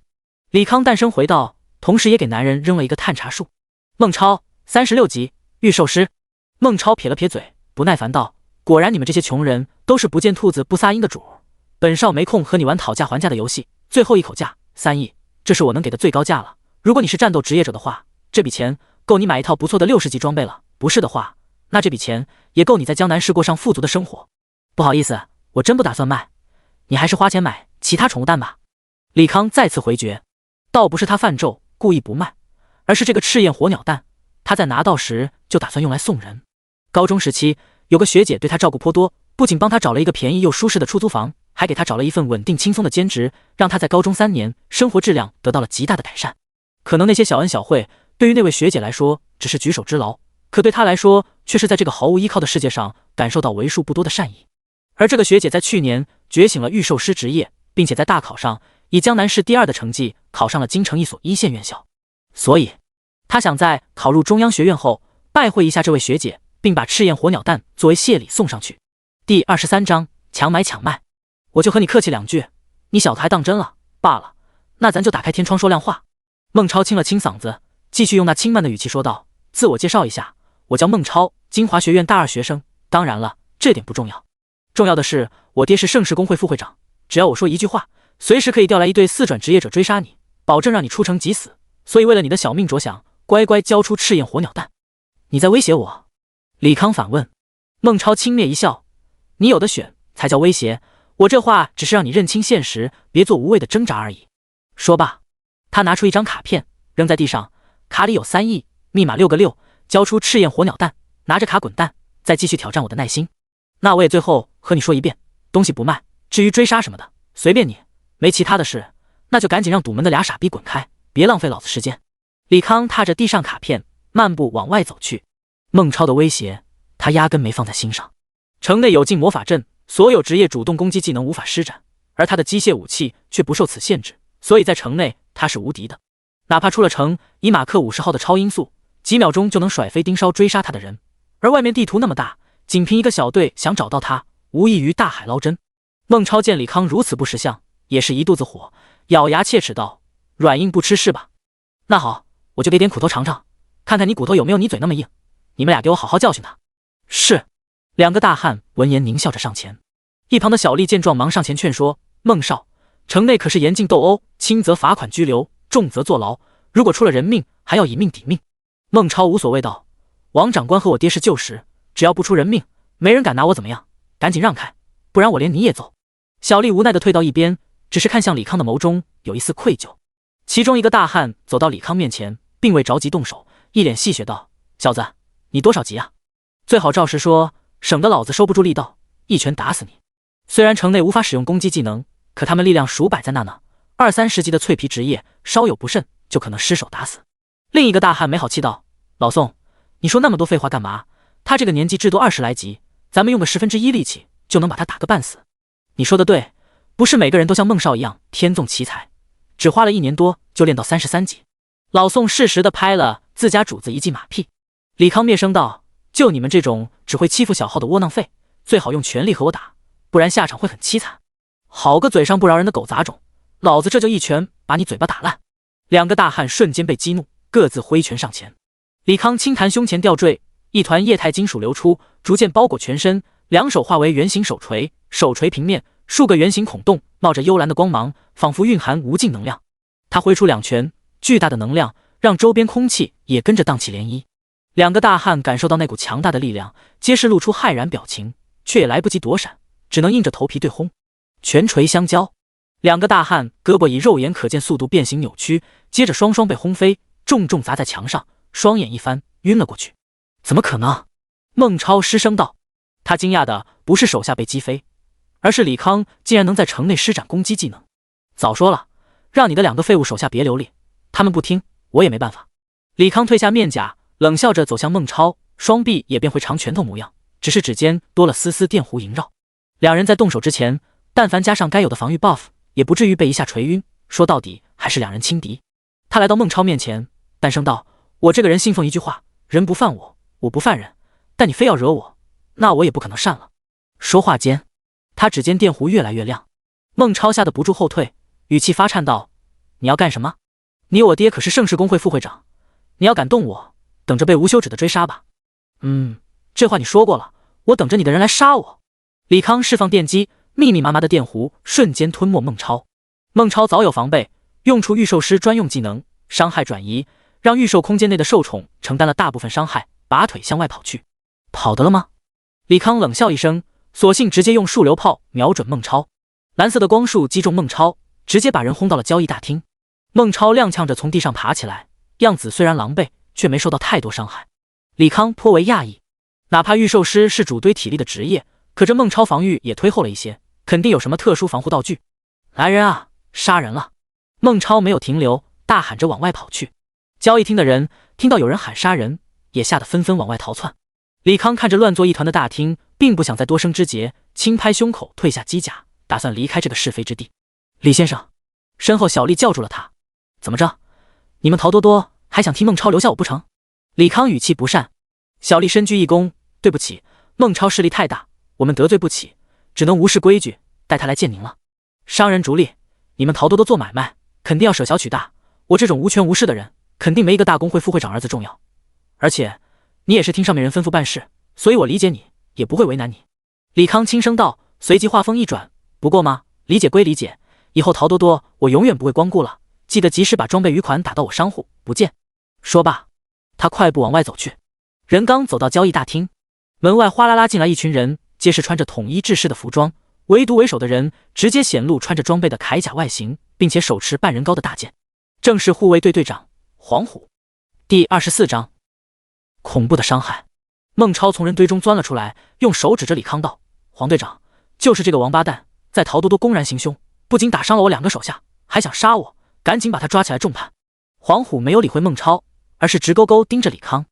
李康淡声回道，同时也给男人扔了一个探查术。孟超36级御兽师。孟超撇了撇嘴，不耐烦道：“果然你们这些穷人都是不见兔子不撒鹰的主，本少没空和你玩讨价还价的游戏。最后一口价3亿，这是我能给的最高价了。如果你是战斗职业者的话，这笔钱够你买一套不错的60级装备了，不是的话，那这笔钱也够你在江南市过上富足的生活。不好意思，我真不打算卖，你还是花钱买其他宠物蛋吧。”李康再次回绝，倒不是他犯咒故意不卖，而是这个赤焰火鸟蛋，他在拿到时就打算用来送人。高中时期，有个学姐对他照顾颇多，不仅帮他找了一个便宜又舒适的出租房，还给他找了一份稳定轻松的兼职，让他在高中3年生活质量得到了极大的改善。可能那些小恩小惠对于那位学姐来说只是举手之劳，可对他来说却是在这个毫无依靠的世界上感受到为数不多的善意。而这个学姐在去年觉醒了御兽师职业，并且在大考上以江南市第2的成绩考上了京城一所1线院校，所以他想在考入中央学院后拜会一下这位学姐，并把赤焰火鸟蛋作为谢礼送上去。第23章强买强卖。我就和你客气2句，你小子还当真了罢了，那咱就打开天窗说亮话。孟超清了清嗓子，继续用那轻慢的语气说道：“自我介绍一下，我叫孟超，金华学院大2学生。当然了，这点不重要，重要的是我爹是盛世工会副会长，只要我说一句话，随时可以调来一队4转职业者追杀你，保证让你出城即死。所以为了你的小命着想，乖乖交出赤焰火鸟蛋。”你在威胁我？李康反问。孟超轻蔑一笑：“你有的选才叫威胁，我这话只是让你认清现实，别做无谓的挣扎而已。”说罢，他拿出一张卡片扔在地上，卡里有3亿，密码6个6，交出赤焰火鸟蛋，拿着卡滚蛋，再继续挑战我的耐心。那我也最后和你说一遍，东西不卖，至于追杀什么的随便你，没其他的事，那就赶紧让堵门的俩傻逼滚开，别浪费老子时间。李康踏着地上卡片漫步往外走去。孟超的威胁他压根没放在心上。城内有禁魔法阵，所有职业主动攻击技能无法施展，而他的机械武器却不受此限制，所以在城内他是无敌的。哪怕出了城，以马克50号的超音速，几秒钟就能甩飞盯梢追杀他的人。而外面地图那么大，仅凭一个小队想找到他，无异于大海捞针。孟超见李康如此不识相，也是一肚子火，咬牙切齿道：“软硬不吃是吧？那好，我就给点苦头尝尝，看看你骨头有没有你嘴那么硬。你们俩给我好好教训他。”是。2个大汉闻言狞笑着上前。一旁的小丽见状忙上前劝说：“孟少，城内可是严禁斗殴，轻则罚款拘留，重则坐牢，如果出了人命，还要以命抵命。”孟超无所谓道：“王长官和我爹是旧识，只要不出人命，没人敢拿我怎么样，赶紧让开，不然我连你也揍。”小丽无奈地退到一边，只是看向李康的眸中有一丝愧疚。其中一个大汉走到李康面前，并未着急动手，一脸戏谑道：“小子，你多少级啊？最好照实说，省得老子收不住力道，一拳打死你。虽然城内无法使用攻击技能，可他们力量数百在那呢，20、30级的脆皮职业，稍有不慎就可能失手打死。”另一个大汉没好气道：“老宋，你说那么多废话干嘛？他这个年纪至多20来级，咱们用个1/10力气就能把他打个半死。你说的对，不是每个人都像孟少一样天纵奇才，只花了1年多就练到33级。”老宋适时地拍了自家主子一记马屁。李康灭声道：“就你们这种只会欺负小号的窝囊废，最好用全力和我打，不不然下场会很凄惨。好个嘴上不饶人的狗杂种，老子这就一拳把你嘴巴打烂！两个大汉瞬间被激怒，各自挥拳上前。李康轻弹胸前吊坠，一团液态金属流出，逐渐包裹全身，两手化为圆形手锤，手锤平面，数个圆形孔洞冒着幽蓝的光芒，仿佛蕴含无尽能量。他挥出两拳，巨大的能量让周边空气也跟着荡起涟漪。两个大汉感受到那股强大的力量，皆是露出骇然表情，却也来不及躲闪，只能硬着头皮对轰。拳锤相交，两个大汉胳膊以肉眼可见速度变形扭曲，接着双双被轰飞，重重砸在墙上，双眼一翻，晕了过去。怎么可能？孟超失声道。他惊讶的不是手下被击飞，而是李康竟然能在城内施展攻击技能。早说了，让你的两个废物手下别留力，他们不听，我也没办法。李康褪下面甲，冷笑着走向孟超，双臂也变回长拳头模样，只是指尖多了丝丝电弧萦绕。两人在动手之前，但凡加上该有的防御 buff， 也不至于被一下锤晕。说到底还是两人轻敌。他来到孟超面前，淡声道：“我这个人信奉一句话，人不犯我，我不犯人。但你非要惹我，那我也不可能善了。”说话间，他指尖电弧越来越亮。孟超吓得不住后退，语气发颤道：“你要干什么？你我爹可是盛世公会副会长，你要敢动我，等着被无休止的追杀吧。”这话你说过了，我等着你的人来杀我。李康释放电击，密密麻麻的电弧瞬间吞没孟超。孟超早有防备，用出御兽师专用技能伤害转移，让御兽空间内的兽宠承担了大部分伤害，拔腿向外跑去。跑得了吗？李康冷笑一声，索性直接用束流炮瞄准孟超。蓝色的光束击中孟超，直接把人轰到了交易大厅。孟超踉跄着从地上爬起来，样子虽然狼狈，却没受到太多伤害。李康颇为讶异，哪怕御兽师是主堆体力的职业，可这孟超防御也推后了一些，肯定有什么特殊防护道具。来人啊，杀人了！孟超没有停留，大喊着往外跑去。交易厅的人听到有人喊杀人，也吓得纷纷往外逃窜。李康看着乱作一团的大厅，并不想再多生枝节，轻拍胸口，褪下机甲，打算离开这个是非之地。李先生，身后小丽叫住了他。怎么着？你们陶多多还想替孟超留下我不成？李康语气不善。小丽深鞠一躬，对不起，孟超势力太大，我们得罪不起，只能无视规矩，带他来见您了。商人逐利，你们陶多多做买卖，肯定要舍小取大，我这种无权无势的人，肯定没一个大公会副会长儿子重要。而且你也是听上面人吩咐办事，所以我理解你，也不会为难你。李康轻声道，随即话锋一转，不过嘛，理解归理解，以后陶多多我永远不会光顾了，记得及时把装备余款打到我商户，不见。说罢，他快步往外走去。人刚走到交易大厅，门外哗啦啦进来一群人，皆是穿着统一制式的服装，唯独为首的人直接显露穿着装备的铠甲外形，并且手持半人高的大剑，正是护卫队队长黄虎。第24章，恐怖的伤害。孟超从人堆中钻了出来，用手指着李康道：“黄队长，就是这个王八蛋，在陶多多公然行凶，不仅打伤了我2个手下，还想杀我，赶紧把他抓起来重判。”黄虎没有理会孟超，而是直勾勾盯着李康，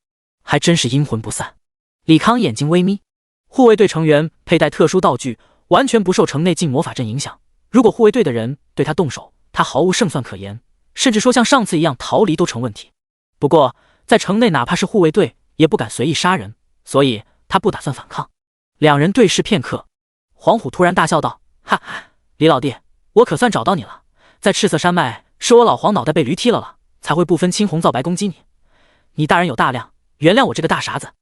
还真是阴魂不散。李康眼睛微眯，护卫队成员佩戴特殊道具，完全不受城内禁魔法阵影响，如果护卫队的人对他动手，他毫无胜算可言，甚至说像上次一样逃离都成问题。不过在城内哪怕是护卫队也不敢随意杀人，所以他不打算反抗。两人对视片刻，黄虎突然大笑道：“哈哈，李老弟，我可算找到你了，在赤色山脉是我老黄脑袋被驴踢了，才会不分青红皂白攻击你。你大人有大量，原谅我这个大傻子。”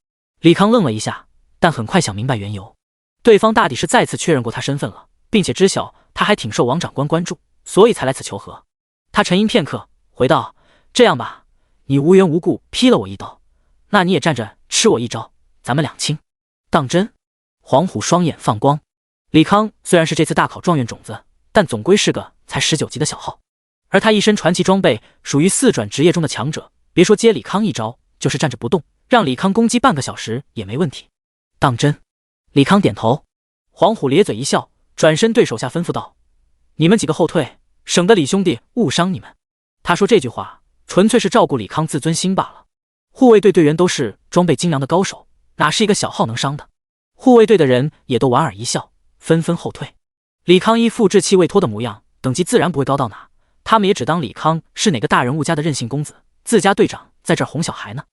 李康愣了一下，但很快想明白缘由，对方大抵是再次确认过他身份了，并且知晓他还挺受王长官关注，所以才来此求和。他沉吟片刻，回道：“这样吧，你无缘无故劈了我一刀，那你也站着吃我一招，咱们两清。”当真？黄虎双眼放光。李康虽然是这次大考状元种子，但总归是个才19级的小号，而他一身传奇装备，属于4转职业中的强者，别说接李康一招，就是站着不动，让李康攻击半个小时也没问题。当真？李康点头。黄虎咧嘴一笑，转身对手下吩咐道：“你们几个后退，省得李兄弟误伤你们。”他说这句话纯粹是照顾李康自尊心罢了。护卫队队员都是装备精良的高手，哪是一个小号能伤的？护卫队的人也都莞尔一笑，纷纷后退。李康一副稚气未脱的模样，等级自然不会高到哪，他们也只当李康是哪个大人物家的任性公子，自家队长在这儿哄小孩呢。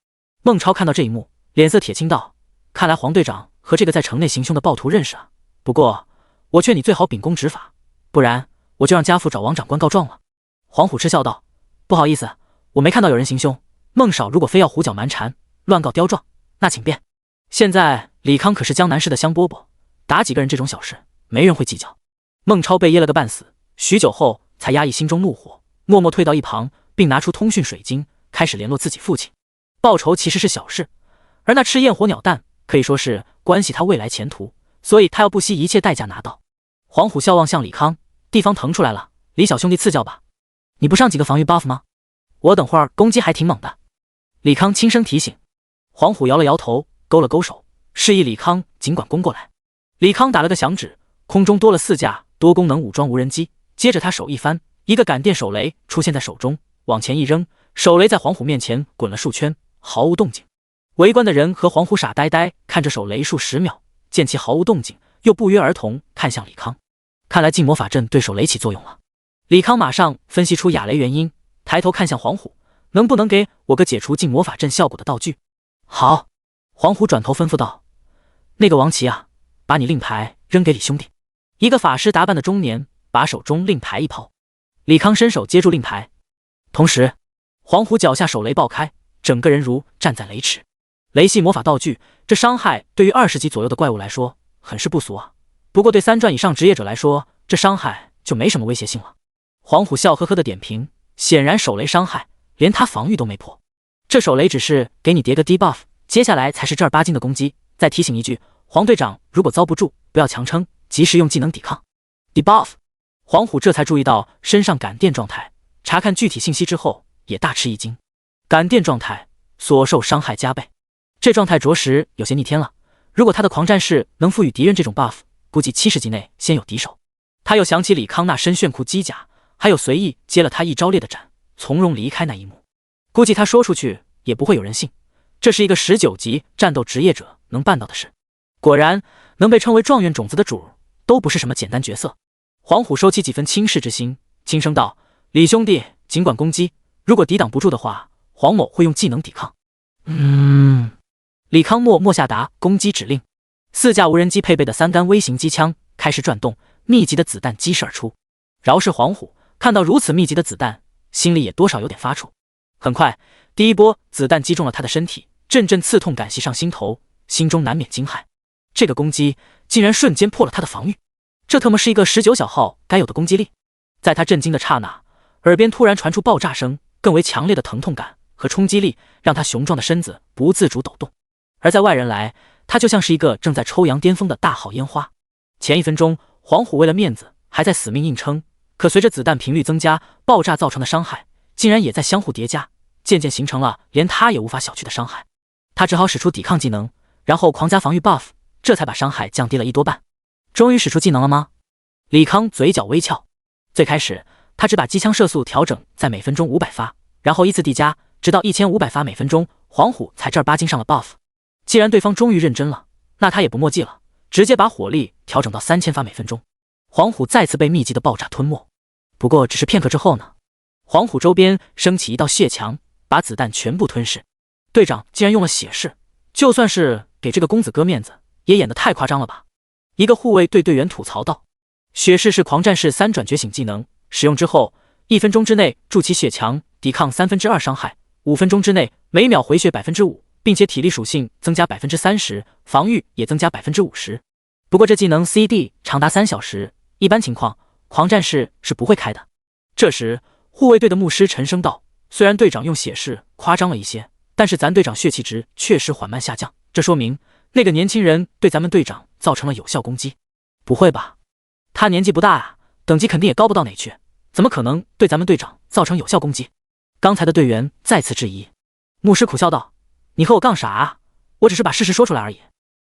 孟超看到这一幕，脸色铁青道：“看来黄队长和这个在城内行凶的暴徒认识啊，不过我劝你最好秉公执法，不然我就让家父找王长官告状了。黄虎嗤笑道：不好意思，我没看到有人行凶。孟少如果非要胡搅蛮缠，乱告刁状，那请便。现在李康可是江南市的香饽饽，打几个人这种小事，没人会计较。孟超被噎了个半死，许久后才压抑心中怒火，默默退到一旁，并拿出通讯水晶，开始联络自己父亲。报仇其实是小事，而那吃焰火鸟蛋可以说是关系他未来前途，所以他要不惜一切代价拿到。黄虎笑望向李康，地方腾出来了，李小兄弟赐教吧。你不上几个防御 buff 吗？我等会儿攻击还挺猛的。李康轻声提醒。黄虎摇了摇头，勾了勾手，示意李康尽管攻过来。李康打了个响指，空中多了4架多功能武装无人机，接着他手一翻，一个感电手雷出现在手中，往前一扔，手雷在黄虎面前滚了数圈，毫无动静。围观的人和黄虎傻呆呆看着手雷数10秒，见其毫无动静，又不约而同看向李康。看来禁魔法阵对手雷起作用了。李康马上分析出哑雷原因，抬头看向黄虎，能不能给我个解除禁魔法阵效果的道具？好。黄虎转头吩咐道：那个王琦啊，把你令牌扔给李兄弟。一个法师打扮的中年把手中令牌一抛，李康伸手接住令牌，同时黄虎脚下手雷爆开，整个人如站在雷池。雷系魔法道具，这伤害对于20级左右的怪物来说很是不俗啊，不过对3转以上职业者来说，这伤害就没什么威胁性了。黄虎笑呵呵的点评，显然手雷伤害连他防御都没破，这手雷只是给你叠个 debuff， 接下来才是正儿八经的攻击。再提醒一句，黄队长如果遭不住，不要强撑，及时用技能抵抗。debuff。 黄虎这才注意到身上感电状态，查看具体信息之后也大吃一惊。感电状态，所受伤害加倍，这状态着实有些逆天了。如果他的狂战士能赋予敌人这种 buff， 估计70级内先有敌手。他又想起李康那身炫酷机甲，还有随意接了他一招猎的斩，从容离开那一幕，估计他说出去也不会有人信，这是一个19级战斗职业者能办到的事。果然，能被称为状元种子的主都不是什么简单角色。黄虎收起几分轻视之心，轻声道：李兄弟尽管攻击，如果抵挡不住的话，黄某会用技能抵抗。李康默下达攻击指令，4架无人机配备的3杆微型机枪开始转动，密集的子弹激射而出。饶是黄虎看到如此密集的子弹，心里也多少有点发怵。很快，第一波子弹击中了他的身体，阵阵刺痛感袭上心头，心中难免惊骇。这个攻击竟然瞬间破了他的防御，这特么是一个19小号该有的攻击力。在他震惊的刹那，耳边突然传出爆炸声，更为强烈的疼痛感和冲击力让他雄壮的身子不自主抖动。而在外人来，他就像是一个正在抽扬巅峰的大号烟花。前1分钟，黄虎为了面子还在死命硬撑，可随着子弹频率增加，爆炸造成的伤害竟然也在相互叠加，渐渐形成了连他也无法小觑的伤害。他只好使出抵抗技能，然后狂加防御 buff， 这才把伤害降低了1多半。终于使出技能了吗？李康嘴角微翘。最开始他只把机枪射速调整在每分钟500发，然后依次递加，直到1500发每分钟，黄虎才正儿八经上了 buff。 既然对方终于认真了，那他也不墨迹了，直接把火力调整到3000发每分钟。黄虎再次被密集的爆炸吞没，不过只是片刻之后呢，黄虎周边升起一道血墙，把子弹全部吞噬。队长竟然用了血誓，就算是给这个公子哥面子，也演得太夸张了吧。一个护卫对队员吐槽道。血誓是狂战士3转觉醒技能，使用之后1分钟之内筑起血墙，抵抗2/3伤害，5分钟之内每秒回血 5%， 并且体力属性增加 30%， 防御也增加 50%。 不过这技能 CD 长达3小时，一般情况狂战士是不会开的。这时护卫队的牧师沉声道，虽然队长用血誓夸张了一些，但是咱队长血气值确实缓慢下降，这说明那个年轻人对咱们队长造成了有效攻击。不会吧，他年纪不大啊，等级肯定也高不到哪去，怎么可能对咱们队长造成有效攻击？刚才的队员再次质疑。牧师苦笑道，你和我杠啥啊？我只是把事实说出来而已，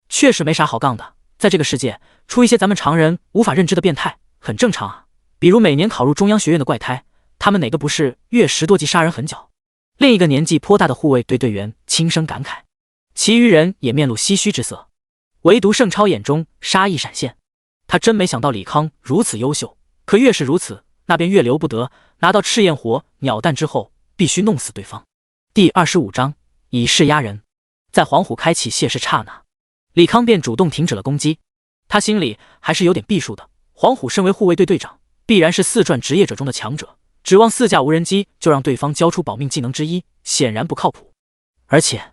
确实没啥好杠的。在这个世界出一些咱们常人无法认知的变态很正常啊，比如每年考入中央学院的怪胎，他们哪个不是月10多级杀人狠角？另一个年纪颇大的护卫对队员轻声感慨，其余人也面露唏嘘之色，唯独盛超眼中杀意闪现。他真没想到李康如此优秀，可越是如此，那便越留不得。拿到赤焰火鸟蛋之后，必须弄死对方。第25章以势压人。在黄虎开启血誓刹那，李康便主动停止了攻击。他心里还是有点避数的，黄虎身为护卫队队长，必然是四传职业者中的强者，指望4架无人机就让对方交出保命技能之一，显然不靠谱。而且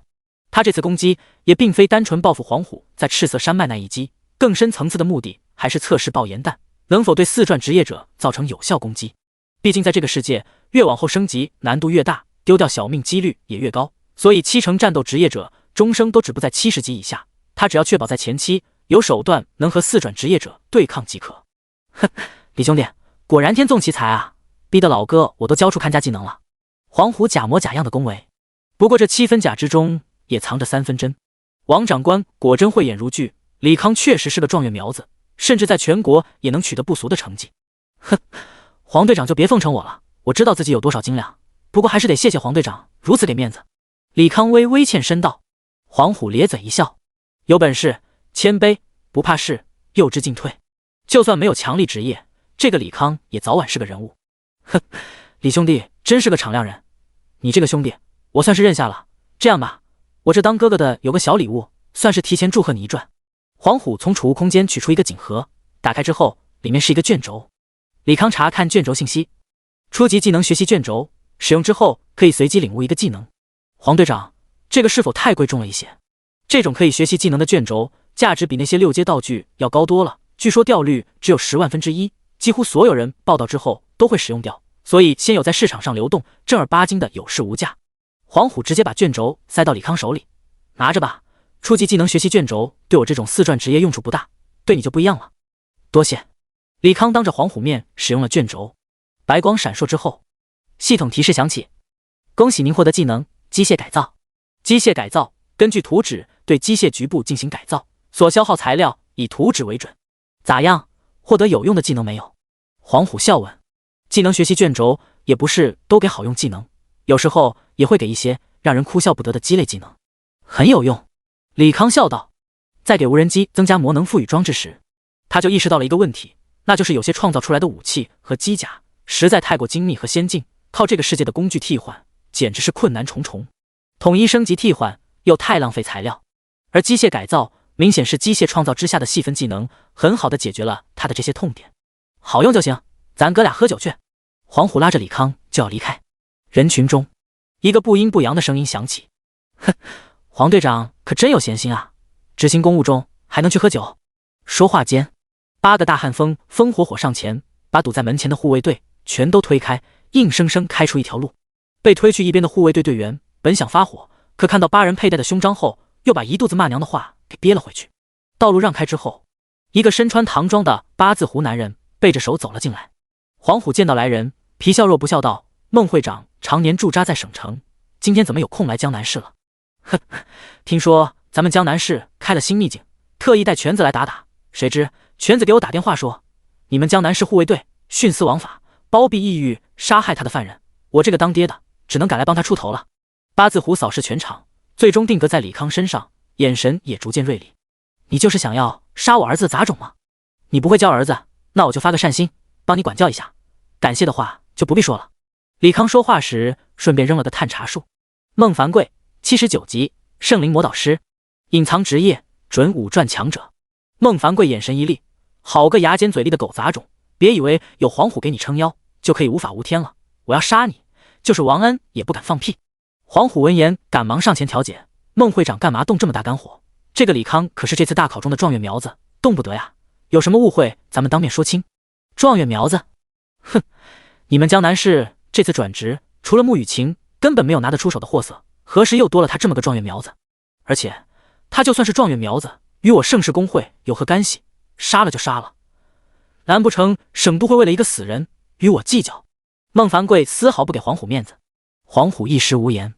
他这次攻击也并非单纯报复黄虎在赤色山脉那一击，更深层次的目的还是测试爆炎弹能否对4传职业者造成有效攻击。毕竟在这个世界，越往后升级难度越大，丢掉小命几率也越高，所以7成战斗职业者终生都止步在70级以下。他只要确保在前期有手段能和4转职业者对抗即可。哼，李兄弟，果然天纵奇才啊，逼得老哥我都交出看家技能了。黄虎假模假样的恭维。不过这7分假之中也藏着3分真。王长官果真慧眼如炬，李康确实是个状元苗子，甚至在全国也能取得不俗的成绩。哼，黄队长就别奉承我了，我知道自己有多少斤两，不过还是得谢谢黄队长如此给面子。李康微微欠身道。黄虎咧嘴一笑，有本事谦卑，不怕事，诱之进退。就算没有强力职业，这个李康也早晚是个人物。哼，李兄弟真是个敞亮人，你这个兄弟我算是认下了。这样吧，我这当哥哥的有个小礼物，算是提前祝贺你一转。黄虎从储物空间取出一个锦盒，打开之后里面是一个卷轴。李康查看卷轴信息，初级技能学习卷轴，使用之后可以随机领悟一个技能。黄队长，这个是否太贵重了一些？这种可以学习技能的卷轴价值比那些6阶道具要高多了，据说掉率只有10万分之一，几乎所有人报道之后都会使用掉，所以先有在市场上流动，正儿八经的有市无价。黄虎直接把卷轴塞到李康手里，拿着吧，初级技能学习卷轴对我这种4转职业用处不大，对你就不一样了。多谢。李康当着黄虎面使用了卷轴，白光闪烁之后，系统提示响起，恭喜您获得技能机械改造。机械改造根据图纸对机械局部进行改造，所消耗材料以图纸为准。咋样，获得有用的技能没有？黄虎笑问。技能学习卷轴也不是都给好用技能，有时候也会给一些让人哭笑不得的鸡肋技能，很有用。李康笑道。在给无人机增加魔能赋予装置时，他就意识到了一个问题，那就是有些创造出来的武器和机甲实在太过精密和先进，靠这个世界的工具替换简直是困难重重，统一升级替换又太浪费材料。而机械改造明显是机械创造之下的细分技能，很好的解决了他的这些痛点。好用就行，咱哥俩喝酒去。黄虎拉着李康就要离开，人群中一个不阴不阳的声音响起。哼，黄队长可真有闲心啊，执行公务中还能去喝酒。说话间，8个大汉风风火火上前，把堵在门前的护卫队全都推开，硬生生开出一条路。被推去一边的护卫队队员本想发火，可看到8人佩戴的胸章后，又把一肚子骂娘的话给憋了回去。道路让开之后，一个身穿唐装的8字胡男人背着手走了进来。黄虎见到来人，皮笑肉不笑道：孟会长常年驻扎在省城，今天怎么有空来江南市了？哼，听说咱们江南市开了新秘境，特意带犬子来打打，谁知犬子给我打电话说，你们江南市护卫队徇私枉法，包庇意欲杀害他的犯人，我这个当爹的只能赶来帮他出头了。8字胡扫视全场，最终定格在李康身上，眼神也逐渐锐利。你就是想要杀我儿子的杂种吗？你不会教儿子，那我就发个善心，帮你管教一下，感谢的话就不必说了。李康说话时顺便扔了个探查术。孟凡贵79级，圣灵魔导师，隐藏职业准5转强者。孟凡贵眼神一厉，好个牙尖嘴利的狗杂种，别以为有黄虎给你撑腰就可以无法无天了，我要杀你，就是王恩也不敢放屁。黄虎闻言赶忙上前调解，孟会长干嘛动这么大肝火？这个李康可是这次大考中的状元苗子，动不得呀，有什么误会咱们当面说清。状元苗子？哼，你们江南市这次转职除了穆雨晴根本没有拿得出手的货色，何时又多了他这么个状元苗子？而且他就算是状元苗子，与我盛世公会有何干系？杀了就杀了，难不成省都会为了一个死人与我计较？孟凡贵丝毫不给黄虎面子。黄虎一时无言，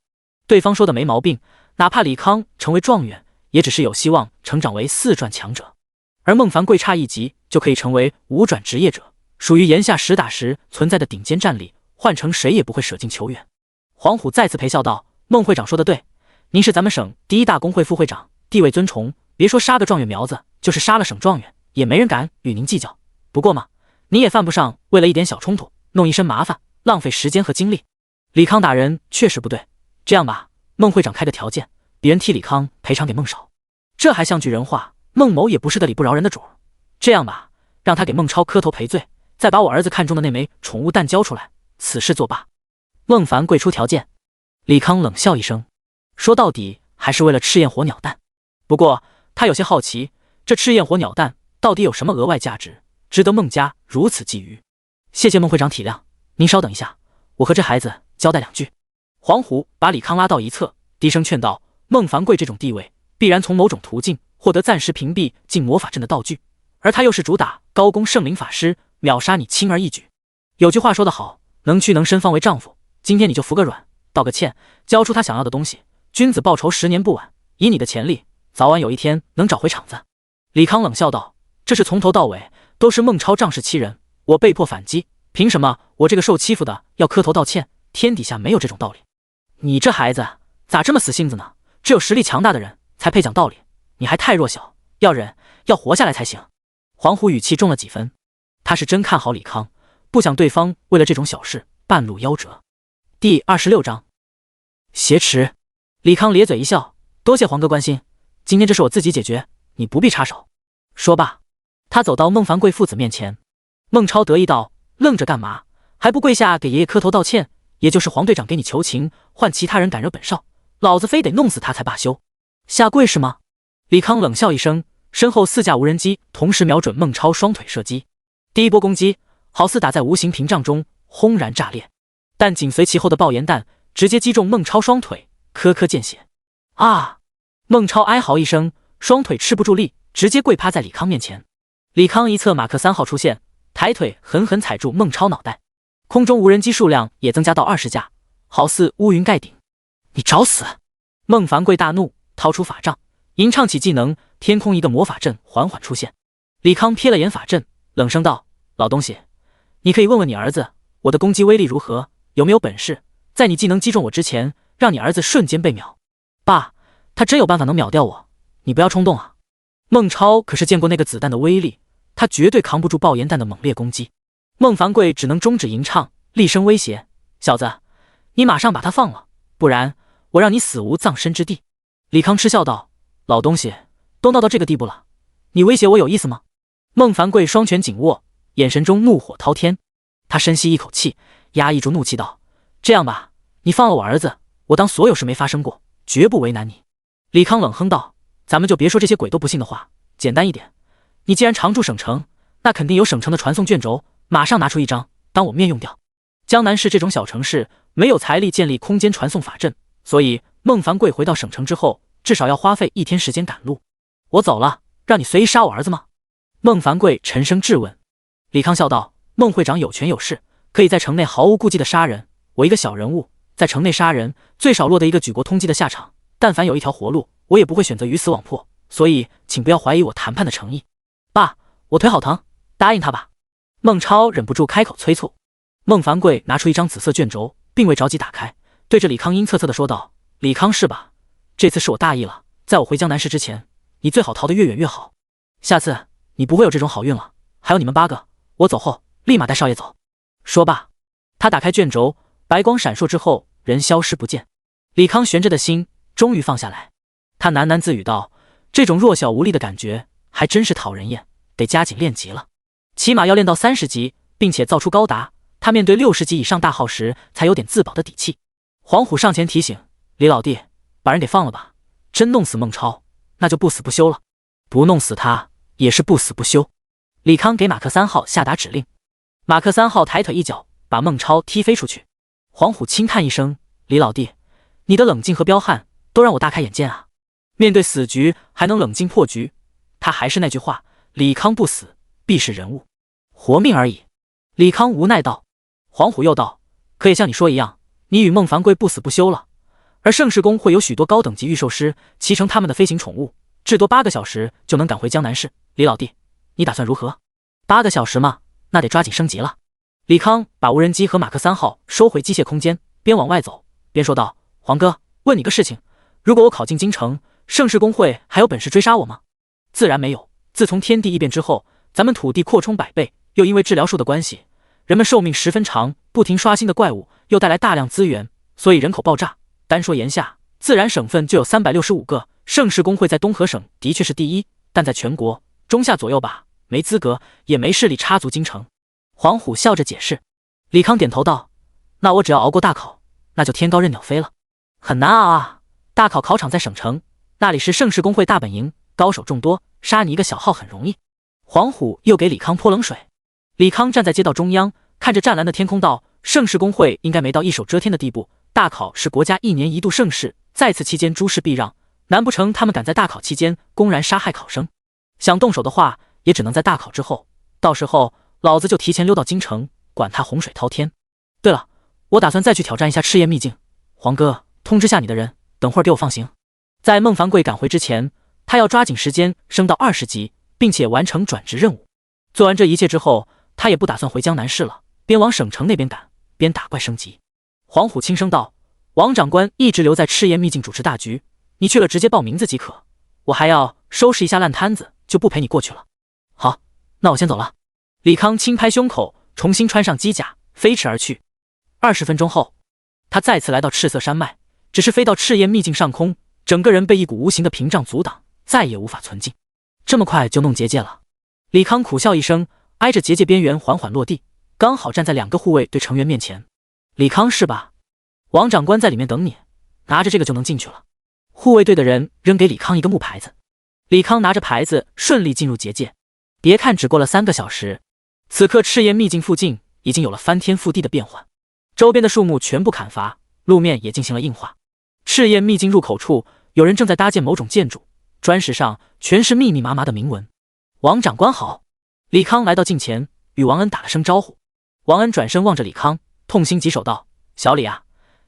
对方说的没毛病，哪怕李康成为状元，也只是有希望成长为4转强者，而孟凡贵差1级就可以成为5转职业者，属于言下实打实存在的顶尖战力，换成谁也不会舍近求远。黄虎再次陪笑道：孟会长说的对，您是咱们省第1大工会副会长，地位尊崇，别说杀个状元苗子，就是杀了省状元也没人敢与您计较。不过嘛，你也犯不上为了一点小冲突弄一身麻烦，浪费时间和精力。李康打人确实不对，这样吧，孟会长开的条件，别人替李康赔偿给孟少，这还像句人话，孟某也不是个理不饶人的主儿。这样吧，让他给孟超磕头赔罪，再把我儿子看中的那枚宠物蛋交出来，此事作罢。孟凡贵出条件。李康冷笑一声，说到底还是为了赤焰火鸟蛋。不过他有些好奇，这赤焰火鸟蛋到底有什么额外价值，值得孟家如此觊觎？谢谢孟会长体谅，您稍等一下，我和这孩子交代两句。黄虎把李康拉到一侧，低声劝道：孟凡贵这种地位，必然从某种途径获得暂时屏蔽进魔法阵的道具，而他又是主打高攻圣灵法师，秒杀你轻而易举。有句话说得好，能屈能伸方为丈夫，今天你就服个软，道个歉，交出他想要的东西，君子报仇10年不晚，以你的潜力，早晚有一天能找回场子。李康冷笑道：这是从头到尾都是孟超仗势欺人，我被迫反击，凭什么我这个受欺负的要磕头道歉？天底下没有这种道理。你这孩子咋这么死性子呢？只有实力强大的人才配讲道理，你还太弱小，要忍，要活下来才行。黄虎语气重了几分，他是真看好李康，不想对方为了这种小事半路夭折。第26章挟持。李康咧嘴一笑，多谢黄哥关心，今天这事我自己解决，你不必插手。说罢，他走到孟凡贵父子面前。孟超得意道：愣着干嘛？还不跪下给爷爷磕头道歉？也就是黄队长给你求情，换其他人敢惹本少，老子非得弄死他才罢休。下跪是吗？李康冷笑一声，身后4架无人机同时瞄准孟超双腿射击。第一波攻击好似打在无形屏障中，轰然炸裂，但紧随其后的爆炎弹直接击中孟超双腿，颗颗见血。啊！孟超哀嚎一声，双腿吃不住力，直接跪趴在李康面前。李康一侧马克3号出现，抬腿狠狠踩住孟超脑袋。空中无人机数量也增加到20架，好似乌云盖顶。你找死！孟凡贵大怒，掏出法杖，吟唱起技能，天空一个魔法阵缓缓出现。李康瞥了眼法阵，冷声道：老东西，你可以问问你儿子，我的攻击威力如何？有没有本事在你技能击中我之前，让你儿子瞬间被秒？爸，他真有办法能秒掉我，你不要冲动啊。孟超可是见过那个子弹的威力，他绝对扛不住爆炎弹的猛烈攻击。孟凡贵只能终止吟唱，厉声威胁：小子，你马上把他放了，不然我让你死无葬身之地。李康嗤笑道：老东西，都闹到这个地步了，你威胁我有意思吗？孟凡贵双拳紧握，眼神中怒火滔天。他深吸一口气，压抑住怒气道：这样吧，你放了我儿子，我当所有事没发生过，绝不为难你。李康冷哼道：咱们就别说这些鬼都不信的话，简单一点，你既然常驻省城，那肯定有省城的传送卷轴，马上拿出一张当我面用掉。江南市这种小城市没有财力建立空间传送法阵，所以孟凡贵回到省城之后，至少要花费1天时间赶路。我走了，让你随意杀我儿子吗？孟凡贵沉声质问。李康笑道：孟会长有权有势，可以在城内毫无顾忌的杀人，我一个小人物在城内杀人，最少落得一个举国通缉的下场，但凡有一条活路，我也不会选择鱼死网破，所以请不要怀疑我谈判的诚意。爸，我腿好疼，答应他吧。孟超忍不住开口催促。孟凡贵拿出一张紫色卷轴，并未着急打开，对着李康阴恻恻地说道：李康是吧？这次是我大意了，在我回江南市之前，你最好逃得越远越好，下次你不会有这种好运了。还有你们8个，我走后立马带少爷走。说罢，他打开卷轴，白光闪烁之后人消失不见。李康悬着的心终于放下来，他喃喃自语道：这种弱小无力的感觉还真是讨人厌，得加紧练级了，起码要练到30级，并且造出高达，他面对60级以上大号时才有点自保的底气。黄虎上前提醒：李老弟，把人给放了吧，真弄死孟超，那就不死不休了，不弄死他也是不死不休。李康给马克3号下达指令，马克3号抬腿一脚把孟超踢飞出去。黄虎轻叹一声：李老弟，你的冷静和彪悍都让我大开眼界啊，面对死局还能冷静破局。他还是那句话，李康不死必是人物，活命而已。李康无奈道。黄虎又道：可也像你说一样，你与孟凡贵不死不休了，而盛世宫会有许多高等级御兽师骑乘他们的飞行宠物，至多8个小时就能赶回江南市。李老弟，你打算如何？8个小时吗？那得抓紧升级了。李康把无人机和马克3号收回机械空间，边往外走边说道：黄哥，问你个事情，如果我考进京城，盛世公会还有本事追杀我吗？自然没有，自从天地异变之后，咱们土地扩充100倍，又因为治疗术的关系，人们寿命十分长，不停刷新的怪物又带来大量资源，所以人口爆炸。单说眼下，自然省份就有365个，盛世公会在东河省的确是第一，但在全国中下左右吧，没资格，也没势力插足京城。黄虎笑着解释。李康点头道：“那我只要熬过大考，那就天高任鸟飞了。很难熬啊！大考考场在省城，那里是盛世公会大本营，高手众多，杀你一个小号很容易。”黄虎又给李康泼冷水。李康站在街道中央，看着湛蓝的天空道：“盛世公会应该没到一手遮天的地步。大考是国家1年1度盛事，在此期间诸事避让，难不成他们敢在大考期间公然杀害考生？想动手的话，也只能在大考之后，到时候老子就提前溜到京城，管他洪水滔天。对了，我打算再去挑战一下赤焰秘境，黄哥，通知下你的人，等会儿给我放行。”在孟凡贵赶回之前，他要抓紧时间升到20级，并且完成转职任务。做完这一切之后，他也不打算回江南市了，边往省城那边赶，边打怪升级。黄虎轻声道：“王长官一直留在赤焰秘境主持大局，你去了直接报名字即可，我还要收拾一下烂摊子，就不陪你过去了。”“好，那我先走了。”李康轻拍胸口，重新穿上机甲，飞驰而去。20分钟后，他再次来到赤色山脉，只是飞到赤焰秘境上空，整个人被一股无形的屏障阻挡，再也无法存进。这么快就弄结界了？李康苦笑一声，挨着结界边缘缓缓落地，刚好站在2个护卫队成员面前。“李康是吧？王长官在里面等你，拿着这个就能进去了。”护卫队的人扔给李康一个木牌子，李康拿着牌子顺利进入结界。别看只过了3个小时，此刻赤焰秘境附近已经有了翻天覆地的变换，周边的树木全部砍伐，路面也进行了硬化。赤焰秘境入口处，有人正在搭建某种建筑，砖石上全是密密麻麻的铭文。“王长官好！”李康来到近前，与王恩打了声招呼。王恩转身望着李康，痛心疾首道：“小李啊，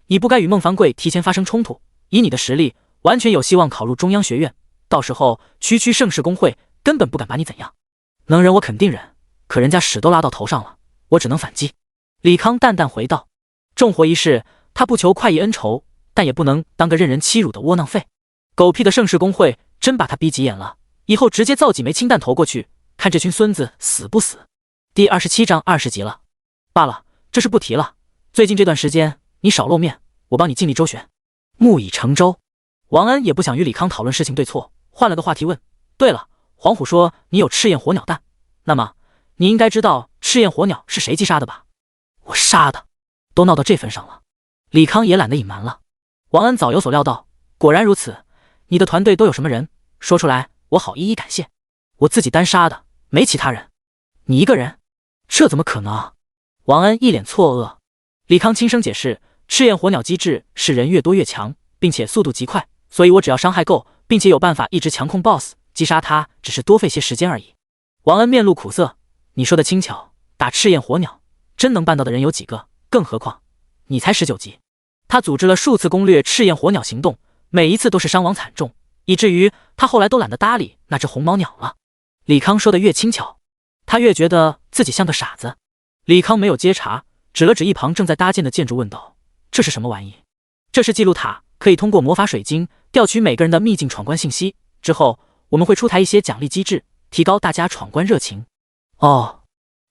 你不该与孟凡贵提前发生冲突，以你的实力，完全有希望考入中央学院，到时候区盛世公会根本不敢把你怎样。能忍我肯定忍，可人家屎都拉到头上了，我只能反击。”李康淡淡回道：“重活一世，他不求快意恩仇，但也不能当个任人欺辱的窝囊废。狗屁的盛世公会真把他逼急眼了，以后直接造几枚氢弹投过去，看这群孙子死不死。”第27章20级了。罢了，这事不提了。最近这段时间你少露面，我帮你尽力周旋。木已成舟。王恩也不想与李康讨论事情对错，换了个话题问：“对了，黄虎说你有赤焰火鸟蛋，那么你应该知道赤焰火鸟是谁击杀的吧？”“我杀的。”都闹到这份上了，李康也懒得隐瞒了。王恩早有所料到，果然如此。你的团队都有什么人？说出来，我好一一感谢。我自己单杀的，没其他人。你一个人？这怎么可能？王恩一脸错愕。李康轻声解释，赤焰火鸟机制是人越多越强，并且速度极快，所以我只要伤害够，并且有办法一直强控 BOSS， 击杀他只是多费些时间而已。王恩面露苦涩，你说的轻巧，打赤焰火鸟真能办到的人有几个？更何况你才19级。他组织了数次攻略赤焰火鸟行动，每一次都是伤亡惨重，以至于他后来都懒得搭理那只红毛鸟了。李康说的越轻巧，他越觉得自己像个傻子。李康没有接茬，指了指一旁正在搭建的建筑问道：“这是什么玩意？”“这是记录塔，可以通过魔法水晶调取每个人的秘境闯关信息，之后我们会出台一些奖励机制，提高大家闯关热情。”“哦。”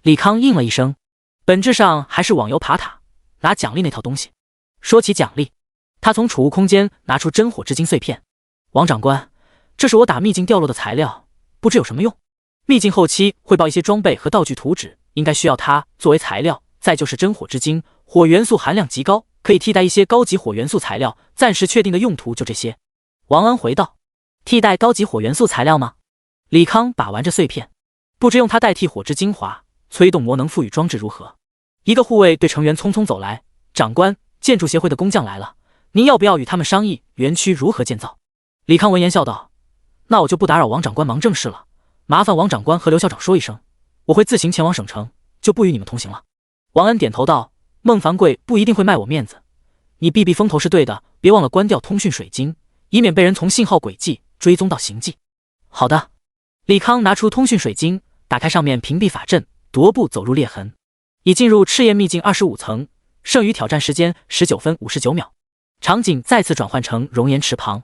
李康应了一声，本质上还是网游爬塔，拿奖励那套东西。说起奖励，他从储物空间拿出真火之晶碎片。“王长官，这是我打秘境掉落的材料，不知有什么用？秘境后期会报一些装备和道具图纸，应该需要它作为材料。再就是真火之晶，火元素含量极高，可以替代一些高级火元素材料，暂时确定的用途就这些。”王恩回道：“替代高级火元素材料吗？”李康把玩着碎片，不知用它代替火之精华，催动魔能赋予装置如何？一个护卫队成员匆匆走来：“长官，建筑协会的工匠来了，您要不要与他们商议园区如何建造？”李康闻言笑道：“那我就不打扰王长官忙正事了，麻烦王长官和刘校长说一声，我会自行前往省城，就不与你们同行了。”王恩点头道：“孟凡贵不一定会卖我面子，你避避风头是对的，别忘了关掉通讯水晶，以免被人从信号轨迹追踪到行迹。”“好的。”李康拿出通讯水晶，打开上面屏蔽法阵，踱步走入裂痕，已进入赤焰秘境25层，剩余挑战时间19分59秒。场景再次转换成熔岩池旁，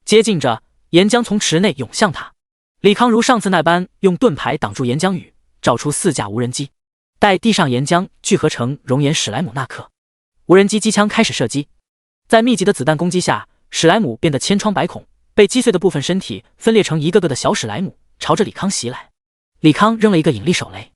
接近着，岩浆从池内涌向他。李康如上次那般用盾牌挡住岩浆雨，照出4架无人机，待地上岩浆聚合成熔岩史莱姆纳克，无人机机枪开始射击。在密集的子弹攻击下，史莱姆变得千疮百孔，被击碎的部分身体分裂成一个个的小史莱姆，朝着李康袭来。李康扔了一个引力手雷，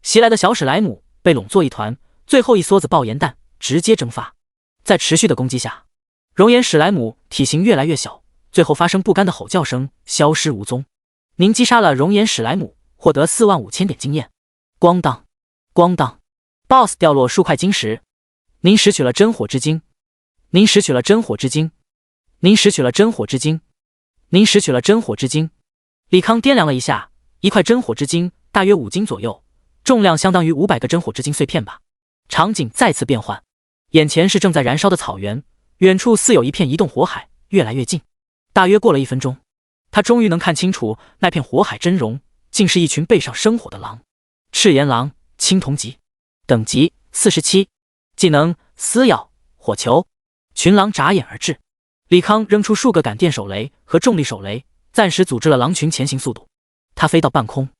袭来的小史莱姆被拢作一团，最后一梭子爆炎弹直接蒸发。在持续的攻击下，熔岩史莱姆体型越来越小，最后发生不甘的吼叫声，消失无踪。您击杀了熔岩史莱姆，获得45000点经验。咣当，咣当 ，BOSS 掉落数块晶石。您拾取了真火之晶。您拾取了真火之晶。您拾取了真火之晶。您拾取了真火之晶。李康掂量了一下，一块真火之晶大约5斤左右，重量相当于500个真火之晶碎片吧。场景再次变换，眼前是正在燃烧的草原，远处似有一片移动火海，越来越近。大约过了1分钟，他终于能看清楚那片火海真容，竟是一群背上生火的狼。赤炎狼，青铜级，等级47，技能撕咬火球。群狼眨眼而至，李康扔出数个感电手雷和重力手雷，暂时阻止了狼群前行速度。他飞到半空，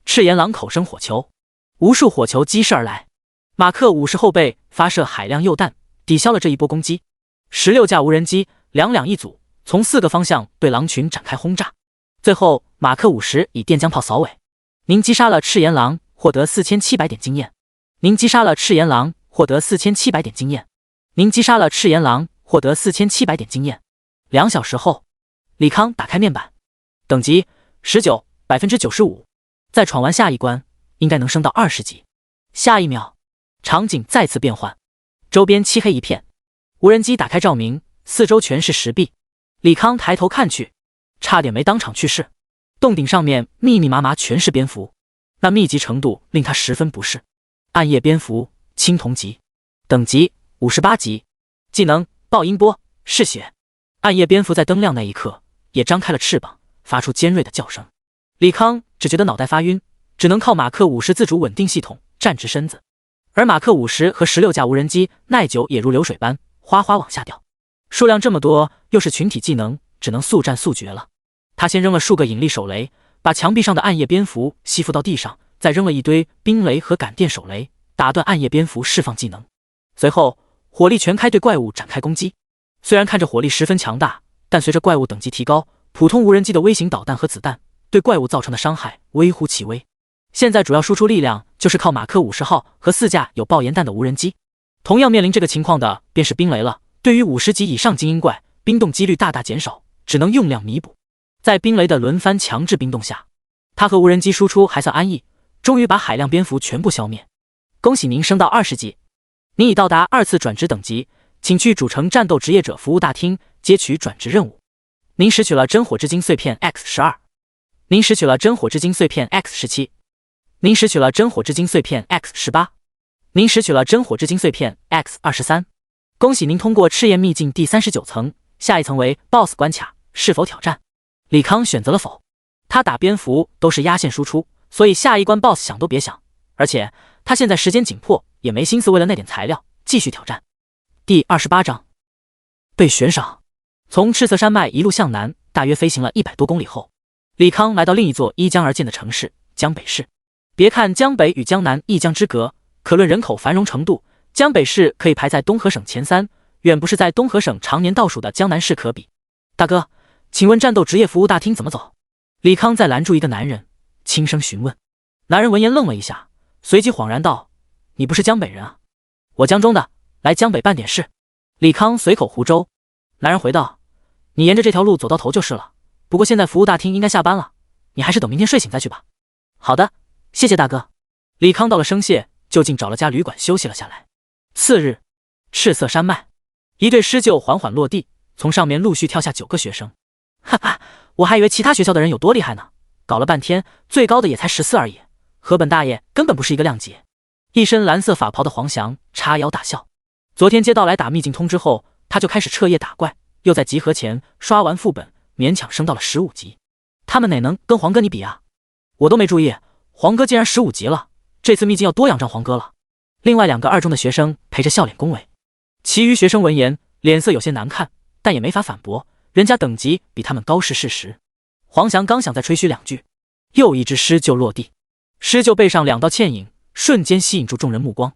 赤炎狼口生火球，无数火球激射而来。马克50后备发射海量铀弹，抵消了这一波攻击。16架无人机两一组，从4个方向对狼群展开轰炸。最后，马克50以电浆炮扫尾。您击杀了赤炎狼，获得4700点经验。您击杀了赤炎狼，获得4700点经验。您击杀了赤炎狼，获得4700点经验。2小时后，李康打开面板，等级19%， 95%。再闯完下一关，应该能升到20级。下一秒，场景再次变换，周边漆黑一片，无人机打开照明，四周全是石壁。李康抬头看去，差点没当场去世。洞顶上面密密麻麻全是蝙蝠，那密集程度令他十分不适。暗夜蝙蝠，青铜级，等级58级，技能爆音波，嗜血。暗夜蝙蝠在灯亮那一刻也张开了翅膀，发出尖锐的叫声。李康只觉得脑袋发晕，只能靠马克50自主稳定系统站直身子。而马克50和16架无人机耐久也如流水般哗哗往下掉，数量这么多，又是群体技能，只能速战速决了。他先扔了数个引力手雷，把墙壁上的暗夜蝙蝠吸附到地上，再扔了一堆冰雷和感电手雷，打断暗夜蝙蝠释放技能。随后火力全开对怪物展开攻击。虽然看着火力十分强大，但随着怪物等级提高，普通无人机的微型导弹和子弹对怪物造成的伤害微乎其微。现在主要输出力量就是靠马克50号和4架有爆炎弹的无人机。同样面临这个情况的便是冰雷了。对于50级以上精英怪，冰冻几率大大减少，只能用量弥补。在冰雷的轮番强制冰冻下，他和无人机输出还算安逸，终于把海量蝙蝠全部消灭。恭喜您升到20级，您已到达2次转职等级，请去主城战斗职业者服务大厅接取转职任务。您拾取了真火之晶碎片 X12。您拾取了真火之晶碎片 X17。您拾取了真火之晶碎片 X18。您拾取了真火之晶碎片 X23。恭喜您通过赤焰秘境第39层，下一层为 BOSS 关卡，是否挑战？李康选择了否。他打蝙蝠都是压线输出，所以下一关 BOSS 想都别想。而且他现在时间紧迫，也没心思为了那点材料继续挑战。第28章被悬赏。从赤色山脉一路向南，大约飞行了100多公里后，李康来到另一座依江而建的城市江北市。别看江北与江南一江之隔，可论人口繁荣程度，江北市可以排在东河省前3，远不是在东河省常年倒数的江南市可比。大哥，请问战斗职业服务大厅怎么走？李康在拦住一个男人，轻声询问。男人闻言愣了一下，随即恍然道：你不是江北人啊？我江中的，来江北办点事。李康随口胡诌。男人回道：你沿着这条路走到头就是了，不过现在服务大厅应该下班了，你还是等明天睡醒再去吧。好的，谢谢大哥。李康道了声谢，就近找了家旅馆休息了下来。次日，赤色山脉，一队狮鹫缓缓落地，从上面陆续跳下9个学生。哈哈，我还以为其他学校的人有多厉害呢，搞了半天最高的也才14而已，和本大爷根本不是一个量级。一身蓝色法袍的黄翔叉腰大笑。昨天接到来打秘境通知后，他就开始彻夜打怪，又在集合前刷完副本，勉强升到了15级。他们哪能跟黄哥你比啊？我都没注意，黄哥竟然15级了，这次秘境要多仰仗黄哥了。另外2个2中的学生陪着笑脸恭维。其余学生闻言脸色有些难看，但也没法反驳，人家等级比他们高是事实。黄翔刚想再吹嘘2句，又一只狮鹫落地，狮鹫背上2道倩影瞬间吸引住众人目光。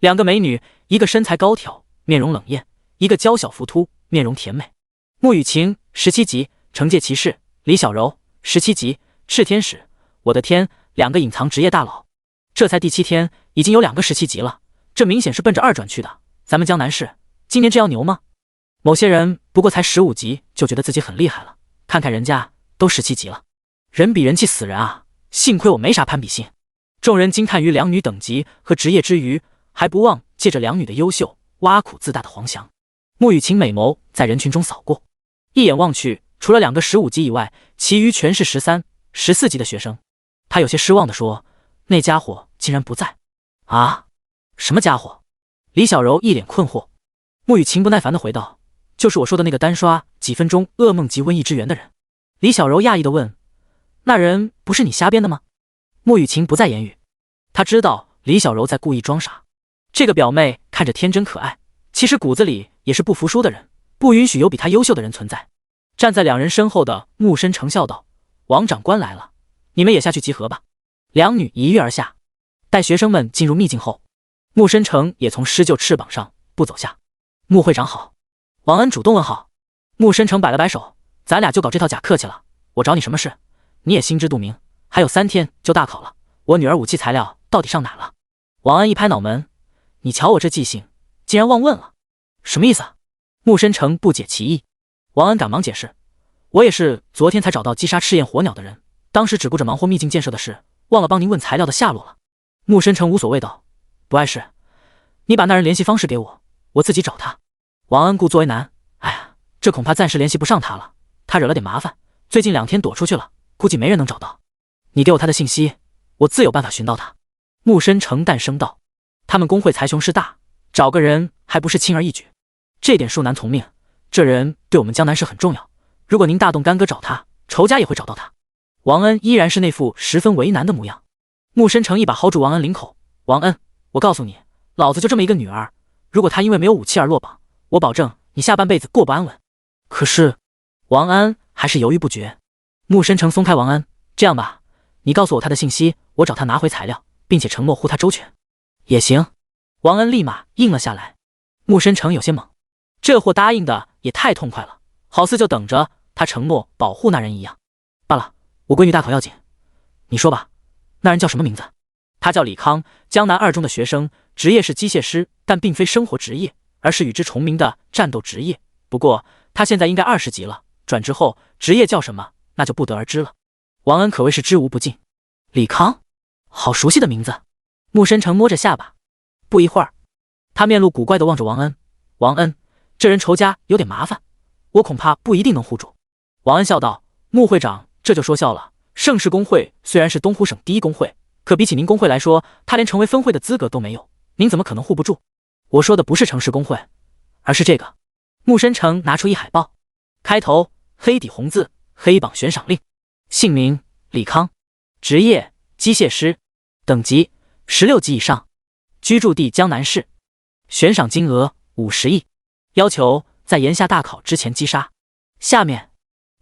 2个美女，一个身材高挑，面容冷艳，一个娇小浮凸，面容甜美。穆雨晴17级，惩戒骑士；李小柔17级，炽天使。我的天， 2个隐藏职业大佬。这才第7天，已经有2个17级了，这明显是奔着2转去的。咱们江南市今年这要牛吗？某些人不过才15级就觉得自己很厉害了，看看人家都17级了，人比人气死人啊！幸亏我没啥攀比心。众人惊叹于两女等级和职业之余，还不忘借着两女的优秀挖苦自大的黄翔。穆雨晴美眸在人群中扫过，一眼望去，除了2个15级以外，其余全是13、14级的学生。他有些失望地说：“那家伙竟然不在啊？什么家伙？”李小柔一脸困惑。穆雨晴不耐烦地回道：“就是我说的那个单刷几分钟噩梦级瘟疫之源的人。”李小柔讶异地问：“那人不是你瞎编的吗？”穆雨晴不再言语，他知道李小柔在故意装傻。这个表妹看着天真可爱，其实骨子里也是不服输的人，不允许有比她优秀的人存在。站在2人身后的穆深成笑道：“王长官来了，你们也下去集合吧。”两女一跃而下。待学生们进入秘境后，穆深成也从狮鹫翅膀上步走下。穆会长好。王恩主动问好。穆深成摆了摆手：“咱俩就搞这套假客气了，我找你什么事？你也心知肚明，还有3天就大考了，我女儿武器材料到底上哪了？”王恩一拍脑门：“你瞧我这记性，竟然忘问了，什么意思啊？”穆深成不解其意。王恩赶忙解释：“我也是昨天才找到击杀赤焰火鸟的人，当时只顾着忙活秘境建设的事，忘了帮您问材料的下落了。”穆深成无所谓道：“不碍事，你把那人联系方式给我，我自己找他。”王恩故作为难：“哎呀，这恐怕暂时联系不上他了，他惹了点麻烦，最近2天躲出去了，估计没人能找到。你给我他的信息，我自有办法寻到他。”穆深成淡声道：“他们公会才雄势大，找个人还不是轻而易举，这点恕难从命。这人对我们江南市很重要，如果您大动干戈找他，仇家也会找到他。”王恩依然是那副十分为难的模样。穆深成一把薅住王恩领口：“王恩，我告诉你，老子就这么一个女儿，如果她因为没有武器而落榜，我保证你下半辈子过不安稳。”可是王安还是犹豫不决。穆深成松开王安：“这样吧，你告诉我他的信息，我找他拿回材料，并且承诺护他周全。”也行。王安立马应了下来。穆深成有些懵，这货答应的也太痛快了，好似就等着他承诺保护那人一样。罢了，我闺女大考要紧，你说吧，那人叫什么名字？他叫李康，江南2中的学生，职业是机械师，但并非生活职业，而是与之重名的战斗职业。不过他现在应该20级了，转职后职业叫什么，那就不得而知了。王恩可谓是知无不尽。李康，好熟悉的名字。穆深成摸着下巴。不一会儿，他面露古怪地望着王恩：“王恩，这人仇家有点麻烦，我恐怕不一定能护住。”王恩笑道：“穆会长这就说笑了，盛世公会虽然是东湖省第1公会，可比起您公会来说，他连成为分会的资格都没有，您怎么可能护不住？我说的不是城市公会，而是这个。”穆深成拿出一海报，开头黑底红字，黑榜悬赏令，姓名李康，职业机械师，等级16级以上，居住地江南市，悬赏金额50亿，要求在炎夏大考之前击杀。下面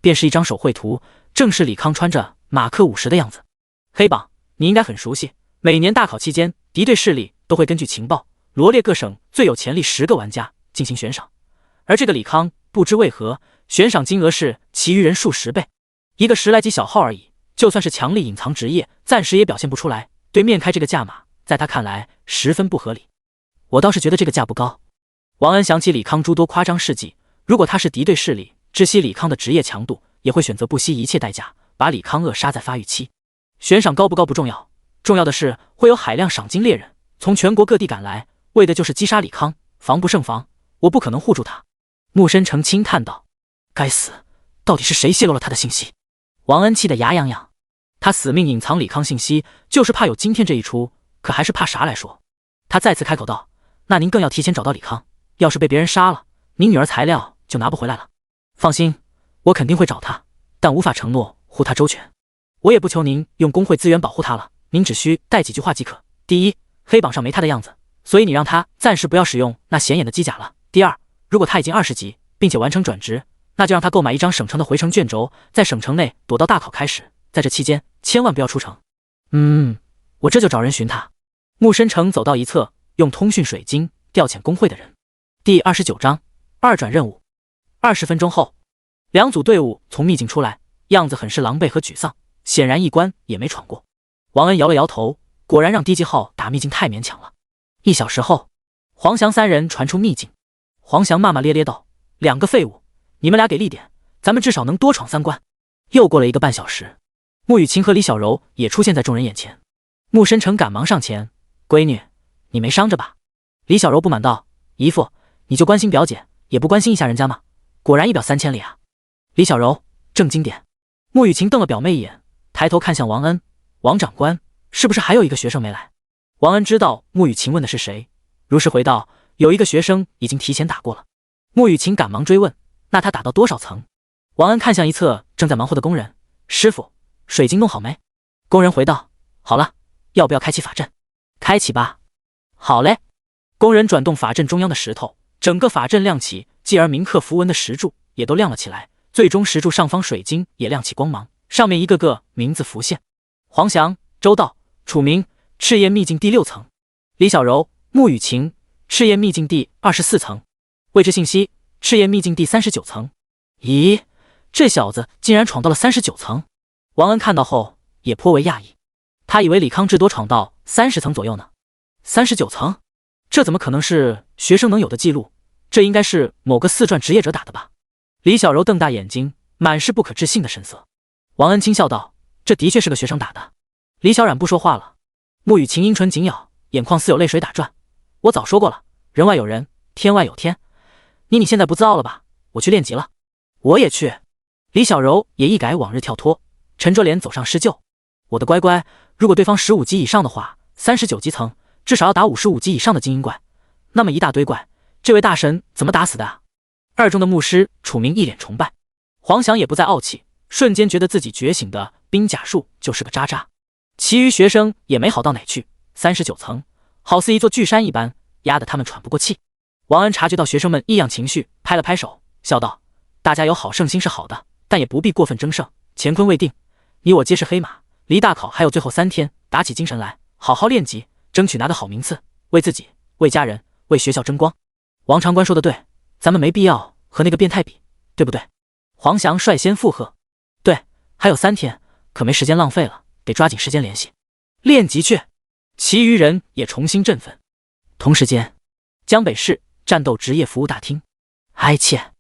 便是一张手绘图，正是李康穿着马克50的样子。黑榜你应该很熟悉，每年大考期间，敌对势力都会根据情报罗列各省最有潜力10个玩家进行悬赏，而这个李康不知为何悬赏金额是其余人数10倍，一个10来级小号而已，就算是强力隐藏职业，暂时也表现不出来，对面开这个价码，在他看来十分不合理。我倒是觉得这个价不高。王恩想起李康诸多夸张事迹，如果他是敌对势力，知悉李康的职业强度，也会选择不惜一切代价把李康扼杀在发育期。悬赏高不高不重要，重要的是会有海量赏金猎人从全国各地赶来，为的就是击杀李康，防不胜防，我不可能护住他。穆深成轻叹道：“该死，到底是谁泄露了他的信息？”王恩气得牙痒痒，他死命隐藏李康信息，就是怕有今天这一出，可还是怕啥来说。他再次开口道：“那您更要提前找到李康，要是被别人杀了，您女儿材料就拿不回来了。放心，我肯定会找他，但无法承诺护他周全。我也不求您用工会资源保护他了，您只需带几句话即可。第一，黑榜上没他的样子，所以你让他暂时不要使用那显眼的机甲了。第二，如果他已经20级，并且完成转职，那就让他购买一张省城的回城卷轴，在省城内躲到大考开始，在这期间千万不要出城。我这就找人寻他。”穆深成走到一侧，用通讯水晶调遣工会的人。第29章2转任务。20分钟后，2组队伍从秘境出来，样子很是狼狈和沮丧，显然一关也没闯过。王恩摇了摇头，果然让低级号打秘境太勉强了。1小时后，黄翔3人传出秘境。黄翔骂骂咧咧道：“两个废物，你们俩给力点，咱们至少能多闯3关。”又过了1个半小时，穆雨晴和李小柔也出现在众人眼前。穆深成赶忙上前：“闺女，你没伤着吧？”李小柔不满道：“姨父，你就关心表姐，也不关心一下人家吗？果然一表3000里啊！”李小柔，正经点。穆雨晴瞪了表妹一眼，抬头看向王恩：“王长官，是不是还有一个学生没来？”王恩知道穆雨晴问的是谁，如实回道：“有一个学生已经提前打过了。”穆雨晴赶忙追问：“那他打到多少层？”王恩看向一侧正在忙活的工人：“师傅，水晶弄好没？”工人回道：“好了，要不要开启法阵？”“开启吧。”“好嘞。”工人转动法阵中央的石头，整个法阵亮起，继而铭刻符文的石柱也都亮了起来，最终石柱上方水晶也亮起光芒，上面一个个名字浮现：黄翔、周道、楚明，赤焰秘境第6层；李小柔、穆雨晴，赤焰秘境第24层；未知信息，赤焰秘境第39层。咦，这小子竟然闯到了39层！王恩看到后也颇为讶异，他以为李康至多闯到30层左右呢。39层，这怎么可能是学生能有的记录？这应该是某个4传职业者打的吧？李小柔瞪大眼睛，满是不可置信的神色。王恩轻笑道：“这的确是个学生打的。”李小冉不说话了。穆雨晴阴唇紧咬，眼眶似有泪水打转：“我早说过了，人外有人，天外有天。你现在不自傲了吧？我去练级了。”“我也去。”李小柔也一改往日跳脱，沉着脸走上施救：“我的乖乖，如果对方15级以上的话，39级层至少要打55级以上的精英怪，那么一大堆怪，这位大神怎么打死的啊？”2中的牧师楚明一脸崇拜，黄翔也不再傲气，瞬间觉得自己觉醒的冰甲术就是个渣渣。其余学生也没好到哪去，39层好似一座巨山一般，压得他们喘不过气。王恩察觉到学生们异样情绪，拍了拍手，笑道：“大家有好胜心是好的，但也不必过分争胜，乾坤未定，你我皆是黑马，离大考还有最后3天，打起精神来，好好练级，争取拿个好名次，为自己，为家人，为学校争光。”王长官说的对，咱们没必要和那个变态比，对不对？黄翔率先附和：“对，还有3天，可没时间浪费了，得抓紧时间联系练级去。”其余人也重新振奋。同时间，江北市战斗职业服务大厅，哀切。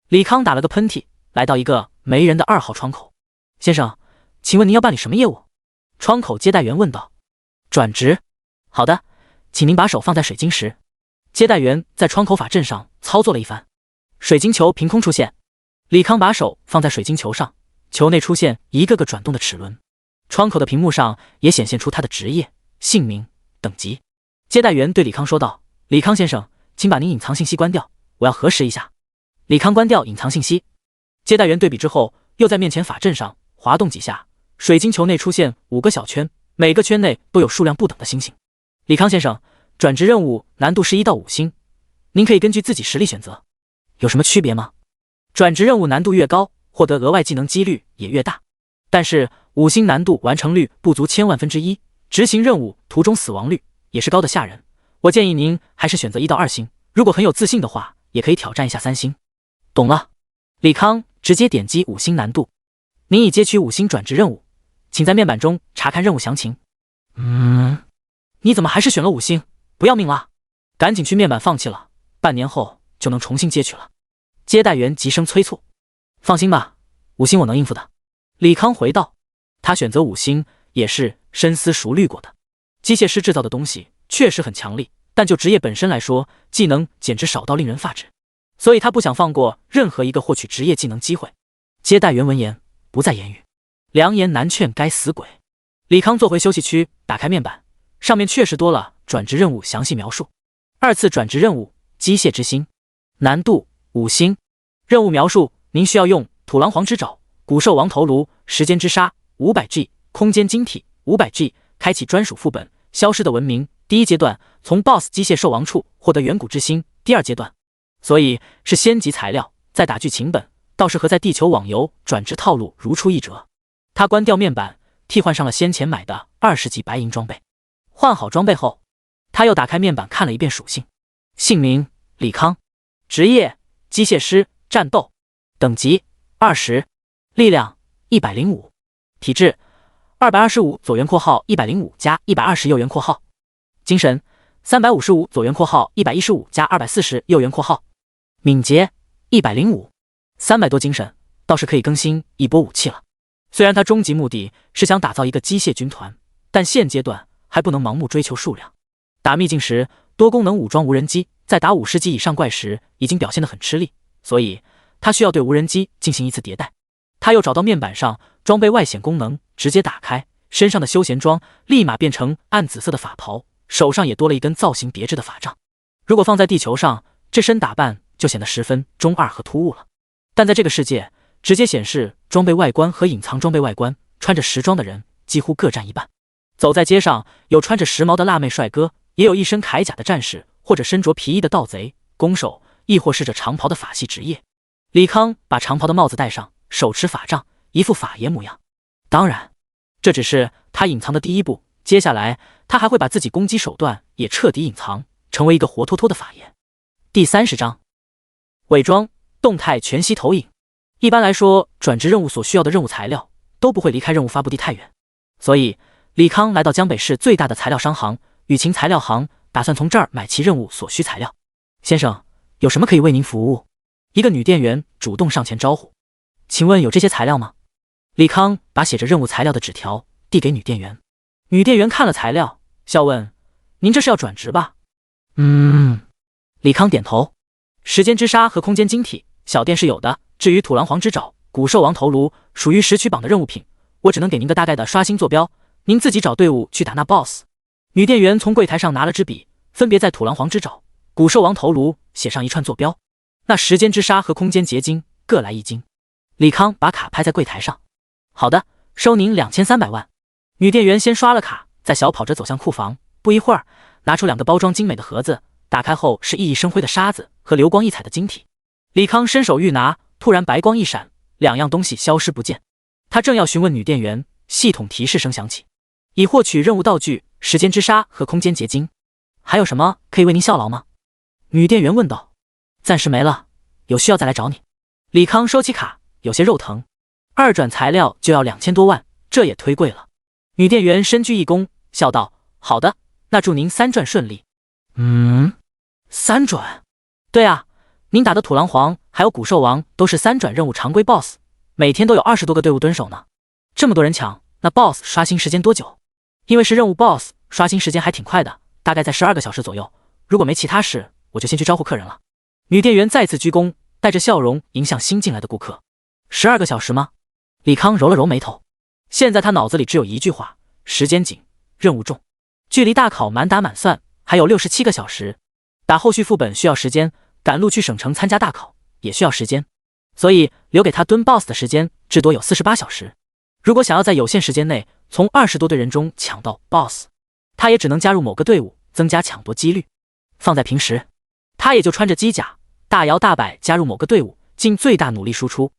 李康打了个喷嚏，来到一个没人的2号窗口：“先生，请问您要办理什么业务？”窗口接待员问道。“转职。”“好的，请您把手放在水晶石。”接待员在窗口法阵上操作了一番，水晶球凭空出现。李康把手放在水晶球上，球内出现一个个转动的齿轮，窗口的屏幕上也显现出他的职业、姓名、等级。接待员对李康说道：“李康先生，请把您隐藏信息关掉，我要核实一下。”李康关掉隐藏信息。接待员对比之后，又在面前法阵上滑动几下，水晶球内出现5个小圈，每个圈内都有数量不等的星星。“李康先生，转职任务难度是1到5星，您可以根据自己实力选择。有什么区别吗？”“转职任务难度越高，获得额外技能几率也越大，但是5星难度完成率不足千万分之一，执行任务途中死亡率也是高的吓人。我建议您还是选择1到2星，如果很有自信的话，也可以挑战一下3星。”“懂了。”李康直接点击5星难度：“您已接取5星转职任务，请在面板中查看任务详情。”“你怎么还是选了5星？不要命了？赶紧去面板放弃了，半年后就能重新接取了。”接待员急声催促。“放心吧，5星我能应付的。”李康回道。他选择5星也是深思熟虑过的。机械师制造的东西确实很强力，但就职业本身来说，技能简直少到令人发指，所以他不想放过任何一个获取职业技能机会。接待员闻言不再言语，良言难劝该死鬼。李康坐回休息区，打开面板，上面确实多了转职任务详细描述。2次转职任务：机械之心，难度5星。任务描述：您需要用土狼皇之爪、古兽王头颅、时间之沙 500G、空间晶体 500G 开启专属副本消失的文明。第1阶段，从 BOSS 机械兽王处获得远古之心。第2阶段，所以是先级材料，再打剧情本，倒是和在地球网游转职套路如出一辙。他关掉面板，替换上了先前买的20级白银装备。换好装备后，他又打开面板看了一遍属性：姓名李康，职业机械师，战斗等级20，力量105，体质225左圆括号105加120右圆括号。精神355左圆括号115加240右圆括号。敏捷105。300多精神，倒是可以更新一波武器了。虽然他终极目的是想打造一个机械军团，但现阶段还不能盲目追求数量。打秘境时，多功能武装无人机在打50级以上怪时已经表现得很吃力，所以他需要对无人机进行一次迭代。他又找到面板上装备外显功能，直接打开，身上的休闲装立马变成暗紫色的法袍，手上也多了一根造型别致的法杖。如果放在地球上，这身打扮就显得十分中二和突兀了。但在这个世界，直接显示装备外观和隐藏装备外观，穿着时装的人几乎各占一半。走在街上，有穿着时髦的辣妹帅哥，也有一身铠甲的战士，或者身着皮衣的盗贼、弓手，亦或是着长袍的法系职业。李康把长袍的帽子戴上，手持法杖，一副法爷模样。当然，这只是他隐藏的第一步，接下来他还会把自己攻击手段也彻底隐藏，成为一个活脱脱的法爷。第30章，伪装动态全息投影。一般来说，转职任务所需要的任务材料都不会离开任务发布地太远，所以李康来到江北市最大的材料商行雨晴材料行，打算从这儿买齐任务所需材料。先生，有什么可以为您服务？一个女店员主动上前招呼。请问有这些材料吗？李康把写着任务材料的纸条递给女店员。女店员看了材料，笑问：您这是要转职吧？李康点头。时间之沙和空间晶体，小店是有的。至于土狼皇之爪、古兽王头颅，属于石区榜的任务品，我只能给您个大概的刷新坐标，您自己找队伍去打那 BOSS。女店员从柜台上拿了支笔，分别在土狼皇之爪、古兽王头颅写上一串坐标。那时间之沙和空间结晶各来1斤。李康把卡拍在柜台上。好的，收您2300万。女店员先刷了卡，再小跑着走向库房，不一会儿，拿出2个包装精美的盒子，打开后是熠熠生辉的沙子和流光溢彩的晶体。李康伸手欲拿，突然白光一闪，2样东西消失不见。他正要询问女店员，系统提示声响起：已获取任务道具时间之沙和空间结晶。还有什么可以为您效劳吗？女店员问道。暂时没了，有需要再来找你。李康收起卡，有些肉疼。2转材料就要2000多万，这也忒贵了。女店员深鞠一躬，笑道：好的，那祝您3转顺利。3转？对啊，您打的土狼皇还有古兽王都是3转任务常规 BOSS， 每天都有20多个队伍蹲守呢。这么多人抢，那 BOSS 刷新时间多久？因为是任务 BOSS， 刷新时间还挺快的，大概在12个小时左右。如果没其他事，我就先去招呼客人了。女店员再次鞠躬，带着笑容迎向新进来的顾客。12个小时吗？李康揉了揉眉头。现在他脑子里只有一句话：时间紧，任务重。距离大考满打满算还有67个小时，打后续副本需要时间，赶路去省城参加大考也需要时间，所以留给他蹲 BOSS 的时间至多有48小时。如果想要在有限时间内从20多队人中抢到 BOSS， 他也只能加入某个队伍，增加抢夺几率。放在平时，他也就穿着机甲，大摇大摆加入某个队伍，尽最大努力输出。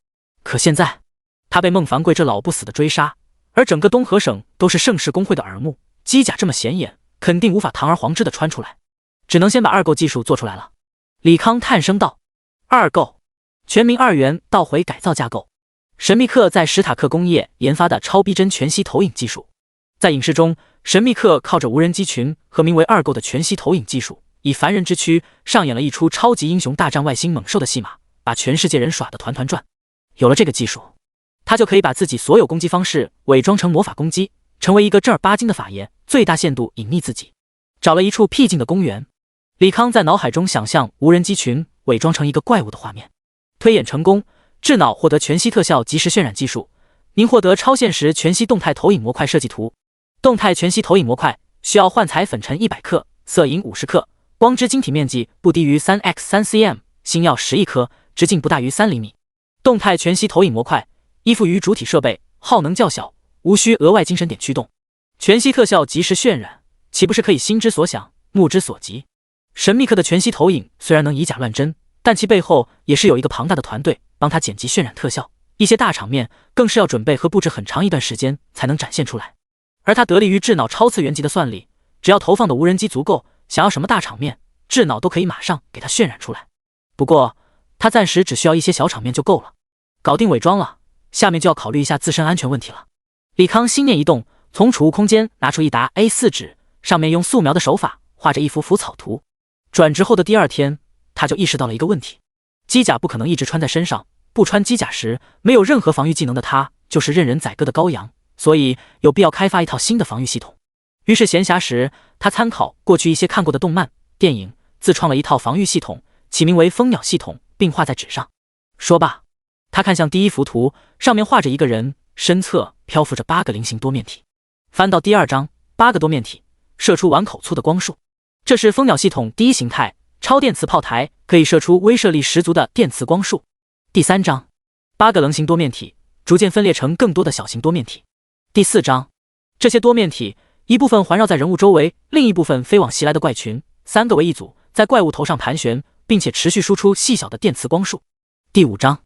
可现在，他被孟凡贵这老不死的追杀，而整个东河省都是盛世公会的耳目，机甲这么显眼，肯定无法堂而皇之的穿出来，只能先把2构技术做出来了。李康叹声道：2构，全名2元倒回改造架构，神秘客在史塔克工业研发的超逼真全息投影技术。在影视中，神秘客靠着无人机群和名为2构的全息投影技术，以凡人之躯上演了一出超级英雄大战外星猛兽的戏码，把全世界人耍得团团转。有了这个技术，他就可以把自己所有攻击方式伪装成魔法攻击，成为一个正儿八经的法爷，最大限度隐匿自己。找了一处僻静的公园，李康在脑海中想象无人机群伪装成一个怪物的画面。推演成功，智脑获得全息特效即时渲染技术，您获得超现实全息动态投影模块设计图。动态全息投影模块需要幻彩粉尘100克，色银50克，光之晶体面积不低于 3x3cm， 星耀10亿颗，直径不大于3厘米。动态全息投影模块依附于主体设备，耗能较小，无需额外精神点驱动。全息特效即时渲染，岂不是可以心之所想，目之所及？神秘客的全息投影虽然能以假乱真，但其背后也是有一个庞大的团队帮他剪辑渲染特效，一些大场面更是要准备和布置很长一段时间才能展现出来。而他得力于智脑超次元级的算力，只要投放的无人机足够，想要什么大场面，智脑都可以马上给他渲染出来。不过他暂时只需要一些小场面就够了。搞定伪装了，下面就要考虑一下自身安全问题了。李康心念一动，从储物空间拿出一沓 A4 纸，上面用素描的手法画着一幅浮草图。转职后的第2天，他就意识到了一个问题：机甲不可能一直穿在身上，不穿机甲时，没有任何防御技能的他就是任人宰割的羔羊，所以有必要开发一套新的防御系统。于是闲暇时，他参考过去一些看过的动漫、电影，自创了一套防御系统，起名为蜂鸟系统，并画在纸上。说罢，他看向第一幅图，上面画着一个人，身侧漂浮着8个菱形多面体。翻到第2章，8个多面体射出碗口粗的光束，这是蜂鸟系统第1形态超电磁炮台，可以射出威慑力十足的电磁光束。第3章，8个棱形多面体逐渐分裂成更多的小型多面体。第4章，这些多面体一部分环绕在人物周围，另一部分飞往袭来的怪群，3个为一组，在怪物头上盘旋，并且持续输出细小的电磁光束。第5章，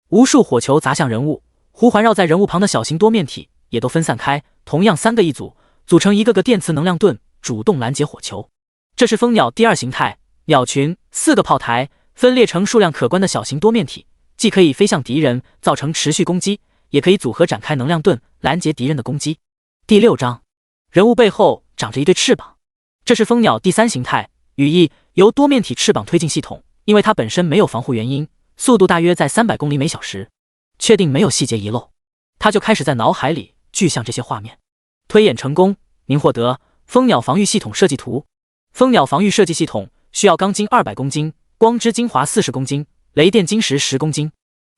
无数火球砸向人物，环绕在人物旁的小型多面体也都分散开，同样3个一组，组成一个个电磁能量盾，主动拦截火球。这是蜂鸟第2形态鸟群，4个炮台分裂成数量可观的小型多面体，既可以飞向敌人造成持续攻击，也可以组合展开能量盾拦截敌人的攻击。第6章，人物背后长着一对翅膀，这是蜂鸟第3形态羽翼由多面体翅膀推进系统，因为它本身没有防护原因，速度大约在300公里每小时。确定没有细节遗漏，他就开始在脑海里具象这些画面。推演成功，您获得蜂鸟防御系统设计图。蜂鸟防御设计系统需要钢筋200公斤，光之精华40公斤，雷电晶石10公斤。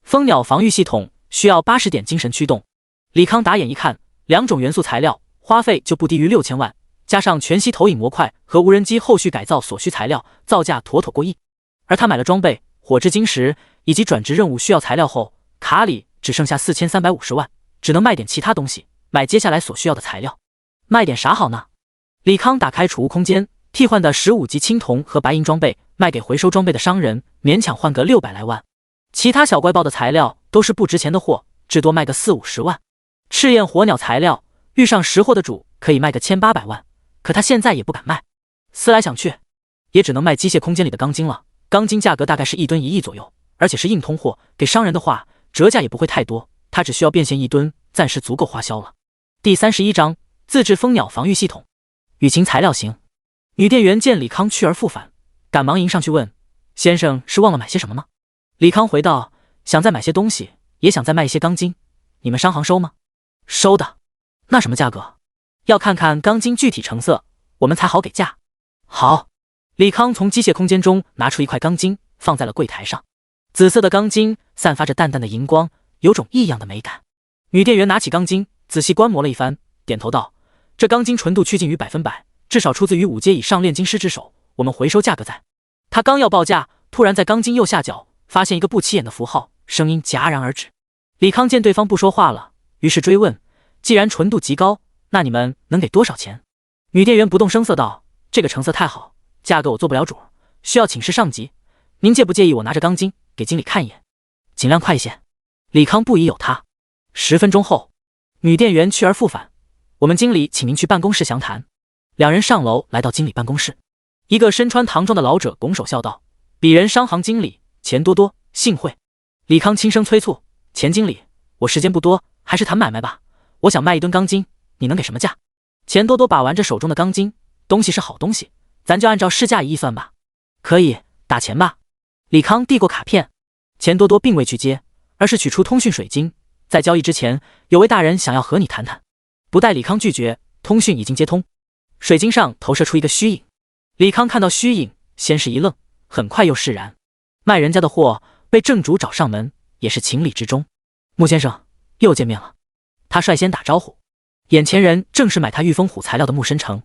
蜂鸟防御系统需要80点精神驱动。李康打眼一看，2种元素材料花费就不低于6000万，加上全息投影模块和无人机后续改造所需材料，造价妥妥过亿。而他买了装备、火之晶石以及转职任务需要材料后，卡里只剩下4350万，只能卖点其他东西，买接下来所需要的材料。卖点啥好呢？李康打开储物空间，替换的15级青铜和白银装备卖给回收装备的商人，勉强换个600来万。其他小怪豹的材料都是不值钱的货，至多卖个40-50万。赤焰火鸟材料遇上识货的主可以卖个1800万，可他现在也不敢卖。思来想去，也只能卖机械空间里的钢筋了。钢筋价格大概是1吨1亿左右，而且是硬通货，给商人的话折价也不会太多，他只需要变现1吨，暂时足够花销了。第31章，自制蜂鸟防御系统。雨晴材料型。女店员见李康去而复返，赶忙迎上去问：先生是忘了买些什么吗？李康回道：想再买些东西，也想再卖一些钢筋，你们商行收吗？收的。那什么价格？要看看钢筋具体成色，我们才好给价。好。李康从机械空间中拿出一块钢筋，放在了柜台上。紫色的钢筋散发着淡淡的荧光，有种异样的美感。女店员拿起钢筋，仔细观摩了一番，点头道：这钢筋纯度趋近于100%，至少出自于5阶以上炼金师之手，我们回收价格在。他刚要报价，突然在钢筋右下角发现一个不起眼的符号，声音戛然而止。李康见对方不说话了，于是追问：既然纯度极高，那你们能给多少钱？女店员不动声色道：这个成色太好，价格我做不了主，需要请示上级，您介不介意我拿着钢筋给经理看一眼？尽量快一些。李康不疑有他。10分钟后，女店员去而复返：我们经理请您去办公室详谈。2人上楼来到经理办公室，一个身穿唐装的老者拱手笑道：鄙人商行经理钱多多，幸会。李康轻声催促：钱经理，我时间不多，还是谈买卖吧，我想卖1吨钢筋，你能给什么价？钱多多把玩着手中的钢筋，东西是好东西，咱就按照市价一算吧。可以，打钱吧。李康递过卡片，钱多多并未去接，而是取出通讯水晶。在交易之前，有位大人想要和你谈谈。不待李康拒绝，通讯已经接通，水晶上投射出一个虚影。李康看到虚影，先是一愣，很快又释然。卖人家的货被正主找上门，也是情理之中。穆先生，又见面了。他率先打招呼，眼前人正是买他御风虎材料的穆深成。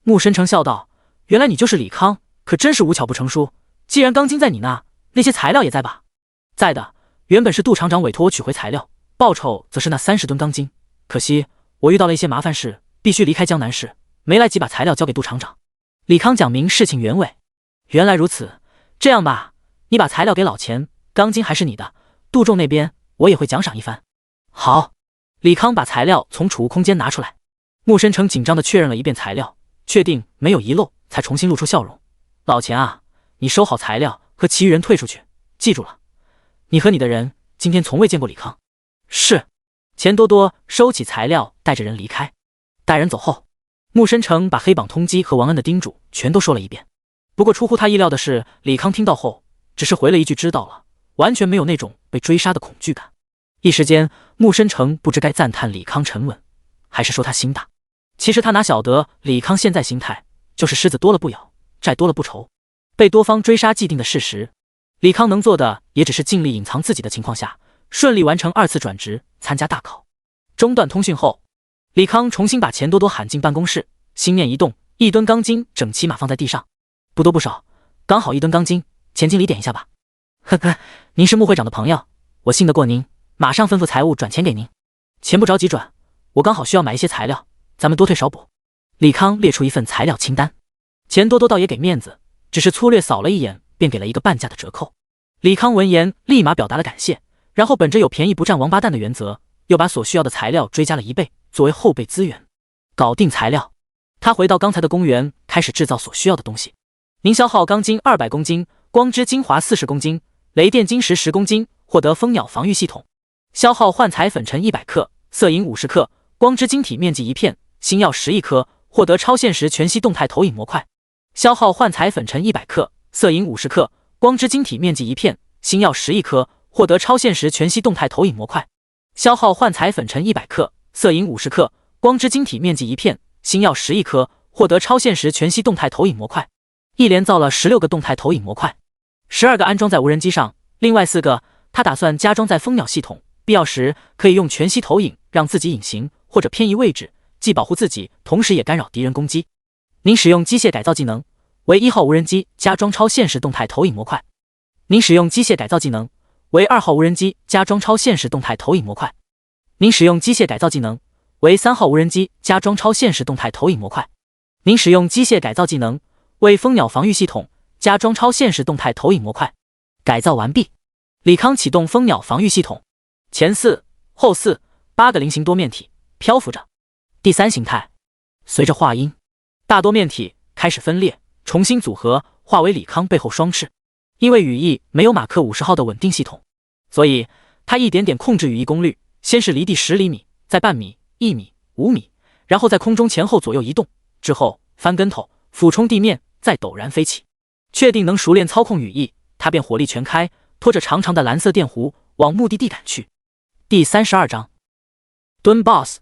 穆深成笑道：原来你就是李康，可真是无巧不成书。既然钢筋在你那些材料也在吧？在的，原本是杜厂长委托我取回材料，报酬则是那30吨钢筋。可惜我遇到了一些麻烦事，必须离开江南市，没来及把材料交给杜厂长。李康讲明事情原委。原来如此，这样吧，你把材料给老钱，钢筋还是你的，杜仲那边我也会奖赏一番。好。李康把材料从储物空间拿出来，穆深成紧张地确认了一遍材料，确定没有遗漏，才重新露出笑容。老钱啊，你收好材料，和其余人退出去，记住了，你和你的人今天从未见过李康。是。钱多多收起材料，带着人离开。带人走后，穆申成把黑榜通缉和王恩的叮嘱全都说了一遍。不过出乎他意料的是，李康听到后只是回了一句知道了，完全没有那种被追杀的恐惧感。一时间，穆申成不知该赞叹李康沉稳，还是说他心大。其实他哪晓得李康现在心态就是狮子多了不咬，债多了不愁。被多方追杀既定的事实，李康能做的也只是尽力隐藏自己的情况下，顺利完成2次转职，参加大考。中断通讯后，李康重新把钱多多喊进办公室，心念一动，1吨钢筋整齐码放在地上，不多不少，刚好1吨钢筋，钱经理点一下吧。呵呵，您是穆会长的朋友，我信得过您，马上吩咐财务转钱给您。钱不着急转，我刚好需要买一些材料，咱们多退少补。李康列出一份材料清单，钱多多倒也给面子，只是粗略扫了一眼，便给了一个半价的折扣。李康闻言立马表达了感谢，然后本着有便宜不占王八蛋的原则，又把所需要的材料追加了1倍，作为后备资源。搞定材料，他回到刚才的公园，开始制造所需要的东西。您消耗钢筋200公斤，光之精华40公斤，雷电晶石10公斤，获得蜂鸟防御系统。消耗幻彩粉尘100克，色银50克，光之晶体面积1片，星耀11颗，获得超现实全息动态投影模块。消耗幻彩粉尘100克，色银50克，光之晶体面积1片，星耀11颗，获得超现实全息动态投影模块。消耗幻彩粉尘100克，色银50克，光之晶体面积1片，星耀11颗，获得超现实全息动态投影模块。一连造了16个动态投影模块，12个安装在无人机上，另外4个他打算加装在蜂鸟系统，必要时可以用全息投影让自己隐形或者偏移位置，既保护自己，同时也干扰敌人攻击。您使用机械改造技能，为1号无人机加装超现实动态投影模块。您使用机械改造技能，为2号无人机加装超现实动态投影模块。您使用机械改造技能，为3号无人机加装超现实动态投影模块。您使用机械改造技能，为蜂鸟防御系统加装超现实动态投影模块。改造完毕，李康启动蜂鸟防御系统，前4后4，8个菱形多面体漂浮着。第3形态，随着话音，大多面体开始分裂，重新组合，化为李康背后双翅。因为羽翼没有马克50号的稳定系统，所以他一点点控制羽翼功率，先是离地10厘米，再半米、1米、5米，然后在空中前后左右移动，之后翻跟头，俯冲地面，再陡然飞起。确定能熟练操控羽翼，他便火力全开，拖着长长的蓝色电弧往目的地赶去。第32章，蹲 BOSS。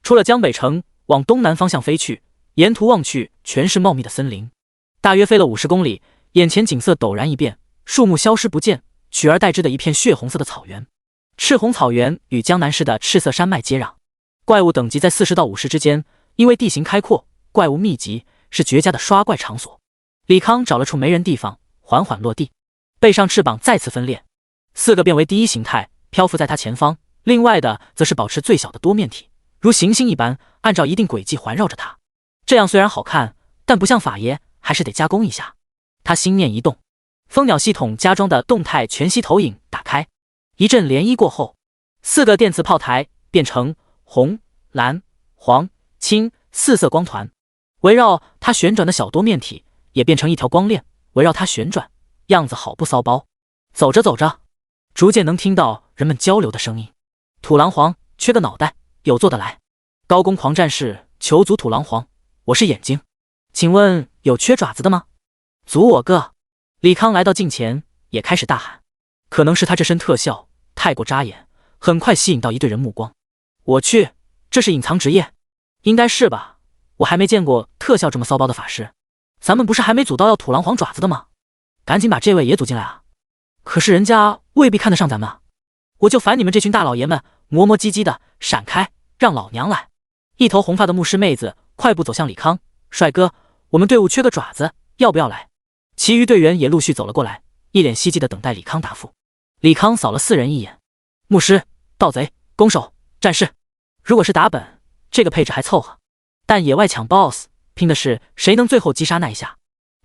出了江北城，往东南方向飞去，沿途望去全是茂密的森林。大约飞了50公里，眼前景色陡然一变，树木消失不见，取而代之的一片血红色的草原。赤红草原与江南市的赤色山脉接壤，怪物等级在40到50之间，因为地形开阔，怪物密集，是绝佳的刷怪场所。李康找了处没人地方，缓缓落地，背上翅膀再次分裂，4个变为第1形态，漂浮在他前方，另外的则是保持最小的多面体，如行星一般，按照一定轨迹环绕着他。这样虽然好看，但不像法爷，还是得加工一下。他心念一动，蜂鸟系统加装的动态全息投影打开，一阵涟漪过后，4个电磁炮台变成红、蓝、黄、青4色光团，围绕它旋转的小多面体也变成一条光链，围绕它旋转，样子好不骚包。走着走着，逐渐能听到人们交流的声音。土狼皇缺个脑袋，有做得来。高攻狂战士求组土狼皇，我是眼睛，请问有缺爪子的吗？组我个。李康来到近前，也开始大喊。可能是他这身特效太过扎眼，很快吸引到一队人目光。我去，这是隐藏职业？应该是吧，我还没见过特效这么骚包的法师。咱们不是还没组到要土狼皇爪子的吗？赶紧把这位也组进来啊！可是人家未必看得上咱们啊！我就烦你们这群大老爷们磨磨唧唧的，闪开，让老娘来！一头红发的牧师妹子快步走向李康，帅哥，我们队伍缺个爪子，要不要来？其余队员也陆续走了过来，一脸希冀的等待李康答复。李康扫了4人一眼，牧师、盗贼、弓手、战士。如果是打本，这个配置还凑合，但野外抢 BOSS， 拼的是谁能最后击杀那一下。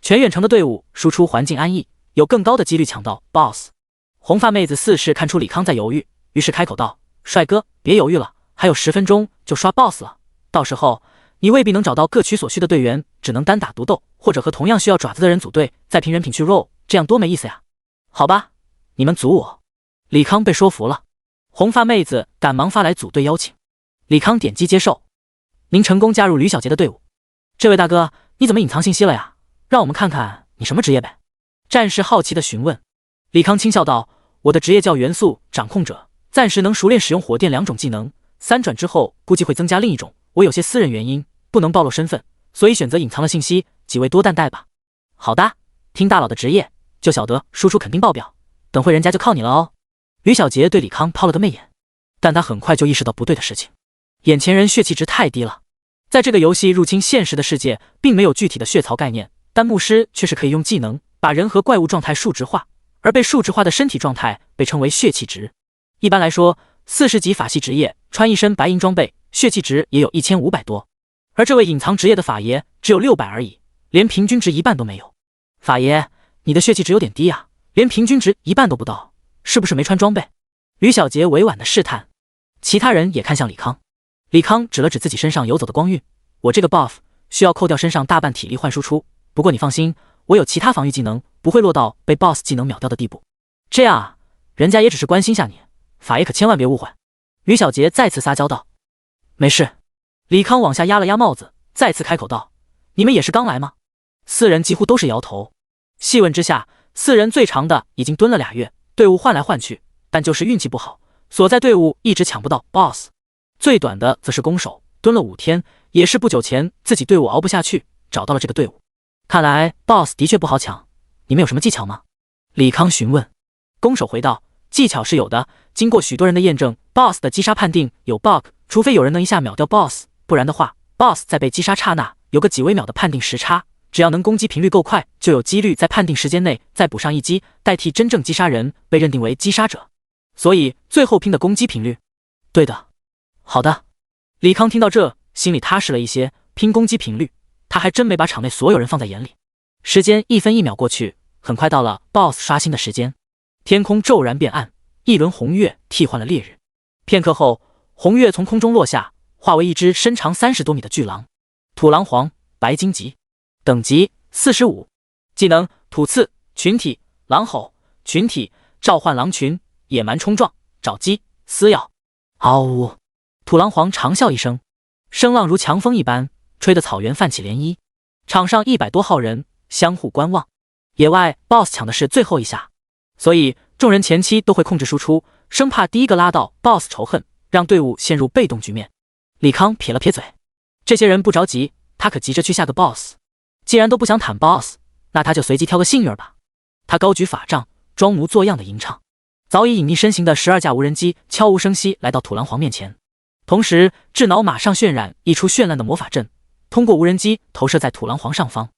全远程的队伍输出环境安逸，有更高的几率抢到 BOSS。 红发妹子似是看出李康在犹豫，于是开口道，帅哥别犹豫了，还有10分钟就刷 BOSS 了，到时候你未必能找到各取所需的队员，只能单打独斗，或者和同样需要爪子的人组队，再凭人品去 roll， 这样多没意思呀。好吧，你们组我。李康被说服了，红发妹子赶忙发来组队邀请。李康点击接受。您成功加入吕小杰的队伍。这位大哥，你怎么隐藏信息了呀？让我们看看你什么职业呗。战士好奇地询问。李康轻笑道：我的职业叫元素掌控者，暂时能熟练使用火电2种技能，3转之后估计会增加另一种。我有些私人原因，不能暴露身份，所以选择隐藏了信息，几位多担待吧。好的，听大佬的职业，就晓得输出肯定爆表，等会人家就靠你了哦。吕小杰对李康抛了个媚眼，但他很快就意识到不对的事情，眼前人血气值太低了。在这个游戏入侵现实的世界，并没有具体的血槽概念，但牧师却是可以用技能把人和怪物状态数值化，而被数值化的身体状态被称为血气值。一般来说，40级法系职业穿一身白银装备，血气值也有1500多，而这位隐藏职业的法爷只有600而已，连平均值一半都没有。法爷，你的血气值有点低啊，连平均值一半都不到，是不是没穿装备？吕小杰委婉的试探。其他人也看向李康，李康指了指自己身上游走的光晕，我这个 buff 需要扣掉身上大半体力换输出，不过你放心，我有其他防御技能，不会落到被 boss 技能秒掉的地步。这样啊，人家也只是关心下你，法爷可千万别误会。吕小杰再次撒娇道。没事。李康往下压了压帽子，再次开口道，你们也是刚来吗？4人几乎都是摇头。细问之下，4人最长的已经蹲了2月，队伍换来换去，但就是运气不好，所在队伍一直抢不到 boss。 最短的则是弓手，蹲了5天，也是不久前自己队伍熬不下去，找到了这个队伍。看来 boss 的确不好抢，你们有什么技巧吗？李康询问。弓手回道，技巧是有的，经过许多人的验证， boss 的击杀判定有 bug， 除非有人能一下秒掉 boss， 不然的话 boss 在被击杀刹那有个几微秒的判定时差，只要能攻击频率够快，就有几率在判定时间内再补上一击，代替真正击杀人，被认定为击杀者。所以最后拼的攻击频率。对的。好的。李康听到这，心里踏实了一些，拼攻击频率，他还真没把场内所有人放在眼里。时间1分1秒过去，很快到了 boss 刷新的时间。天空骤然变暗，一轮红月替换了烈日。片刻后，红月从空中落下，化为一只身长30多米的巨狼。土狼皇，白金级，等级45，技能土刺群体，狼吼群体，召唤狼群，野蛮冲撞，找鸡撕咬。嗷呜！土狼皇长啸一声，声浪如强风一般，吹得草原泛起涟漪。场上100多号人相互观望。野外 boss 抢的是最后一下，所以众人前期都会控制输出，生怕第一个拉到 boss 仇恨，让队伍陷入被动局面。李康撇了撇嘴，这些人不着急，他可急着去下个 boss。既然都不想坦 boss， 那他就随机挑个幸运儿吧。他高举法杖，装模作样的吟唱。早已隐匿身形的12架无人机悄无声息来到土狼皇面前，同时智脑马上渲染一出绚烂的魔法阵，通过无人机投射在土狼皇上方。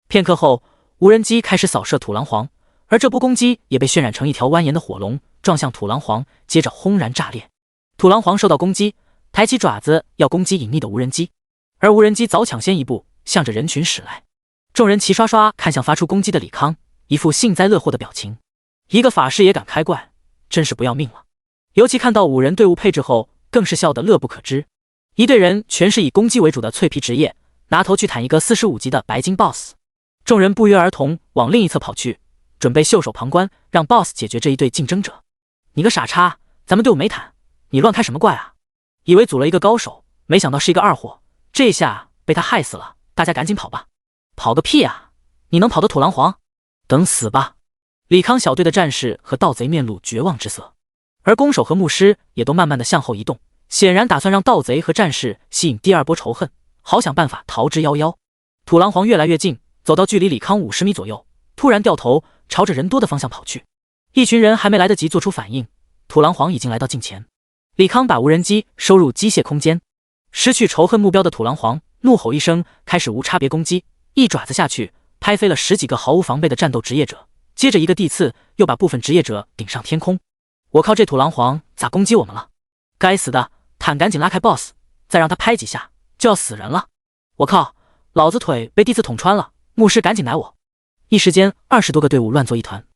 片刻后，无人机开始扫射土狼皇，而这波攻击也被渲染成一条蜿蜒的火龙，撞向土狼皇，接着轰然炸裂。土狼皇受到攻击，抬起爪子要攻击隐匿的无人机，而无人机早抢先一步，向着人群驶来。众人齐刷刷看向发出攻击的李康，一副幸灾乐祸的表情。一个法师也敢开怪，真是不要命了。尤其看到5人队伍配置后，更是笑得乐不可支。一队人全是以攻击为主的脆皮职业，拿头去坦一个45级的白金 boss。众人不约而同往另一侧跑去，准备袖手旁观，让 boss 解决这一对竞争者。你个傻叉，咱们队伍没坦，你乱开什么怪啊？以为组了一个高手，没想到是一个二货，这下被他害死了，大家赶紧跑吧。跑个屁啊，你能跑得土狼皇？等死吧。李康小队的战士和盗贼面露绝望之色，而弓手和牧师也都慢慢的向后移动，显然打算让盗贼和战士吸引第二波仇恨，好想办法逃之夭夭。土狼皇越来越近，走到距离李康50米左右，突然掉头朝着人多的方向跑去。一群人还没来得及做出反应，土狼皇已经来到近前。李康把无人机收入机械空间，失去仇恨目标的土狼皇怒吼一声，开始无差别攻击，一爪子下去拍飞了10几个毫无防备的战斗职业者，接着一个地刺又把部分职业者顶上天空。我靠，这土狼皇咋攻击我们了？该死的，坦赶紧拉开 boss， 再让他拍几下就要死人了。我靠，老子腿被地刺捅穿了，牧师赶紧奶我。一时间20多个队伍乱作一团。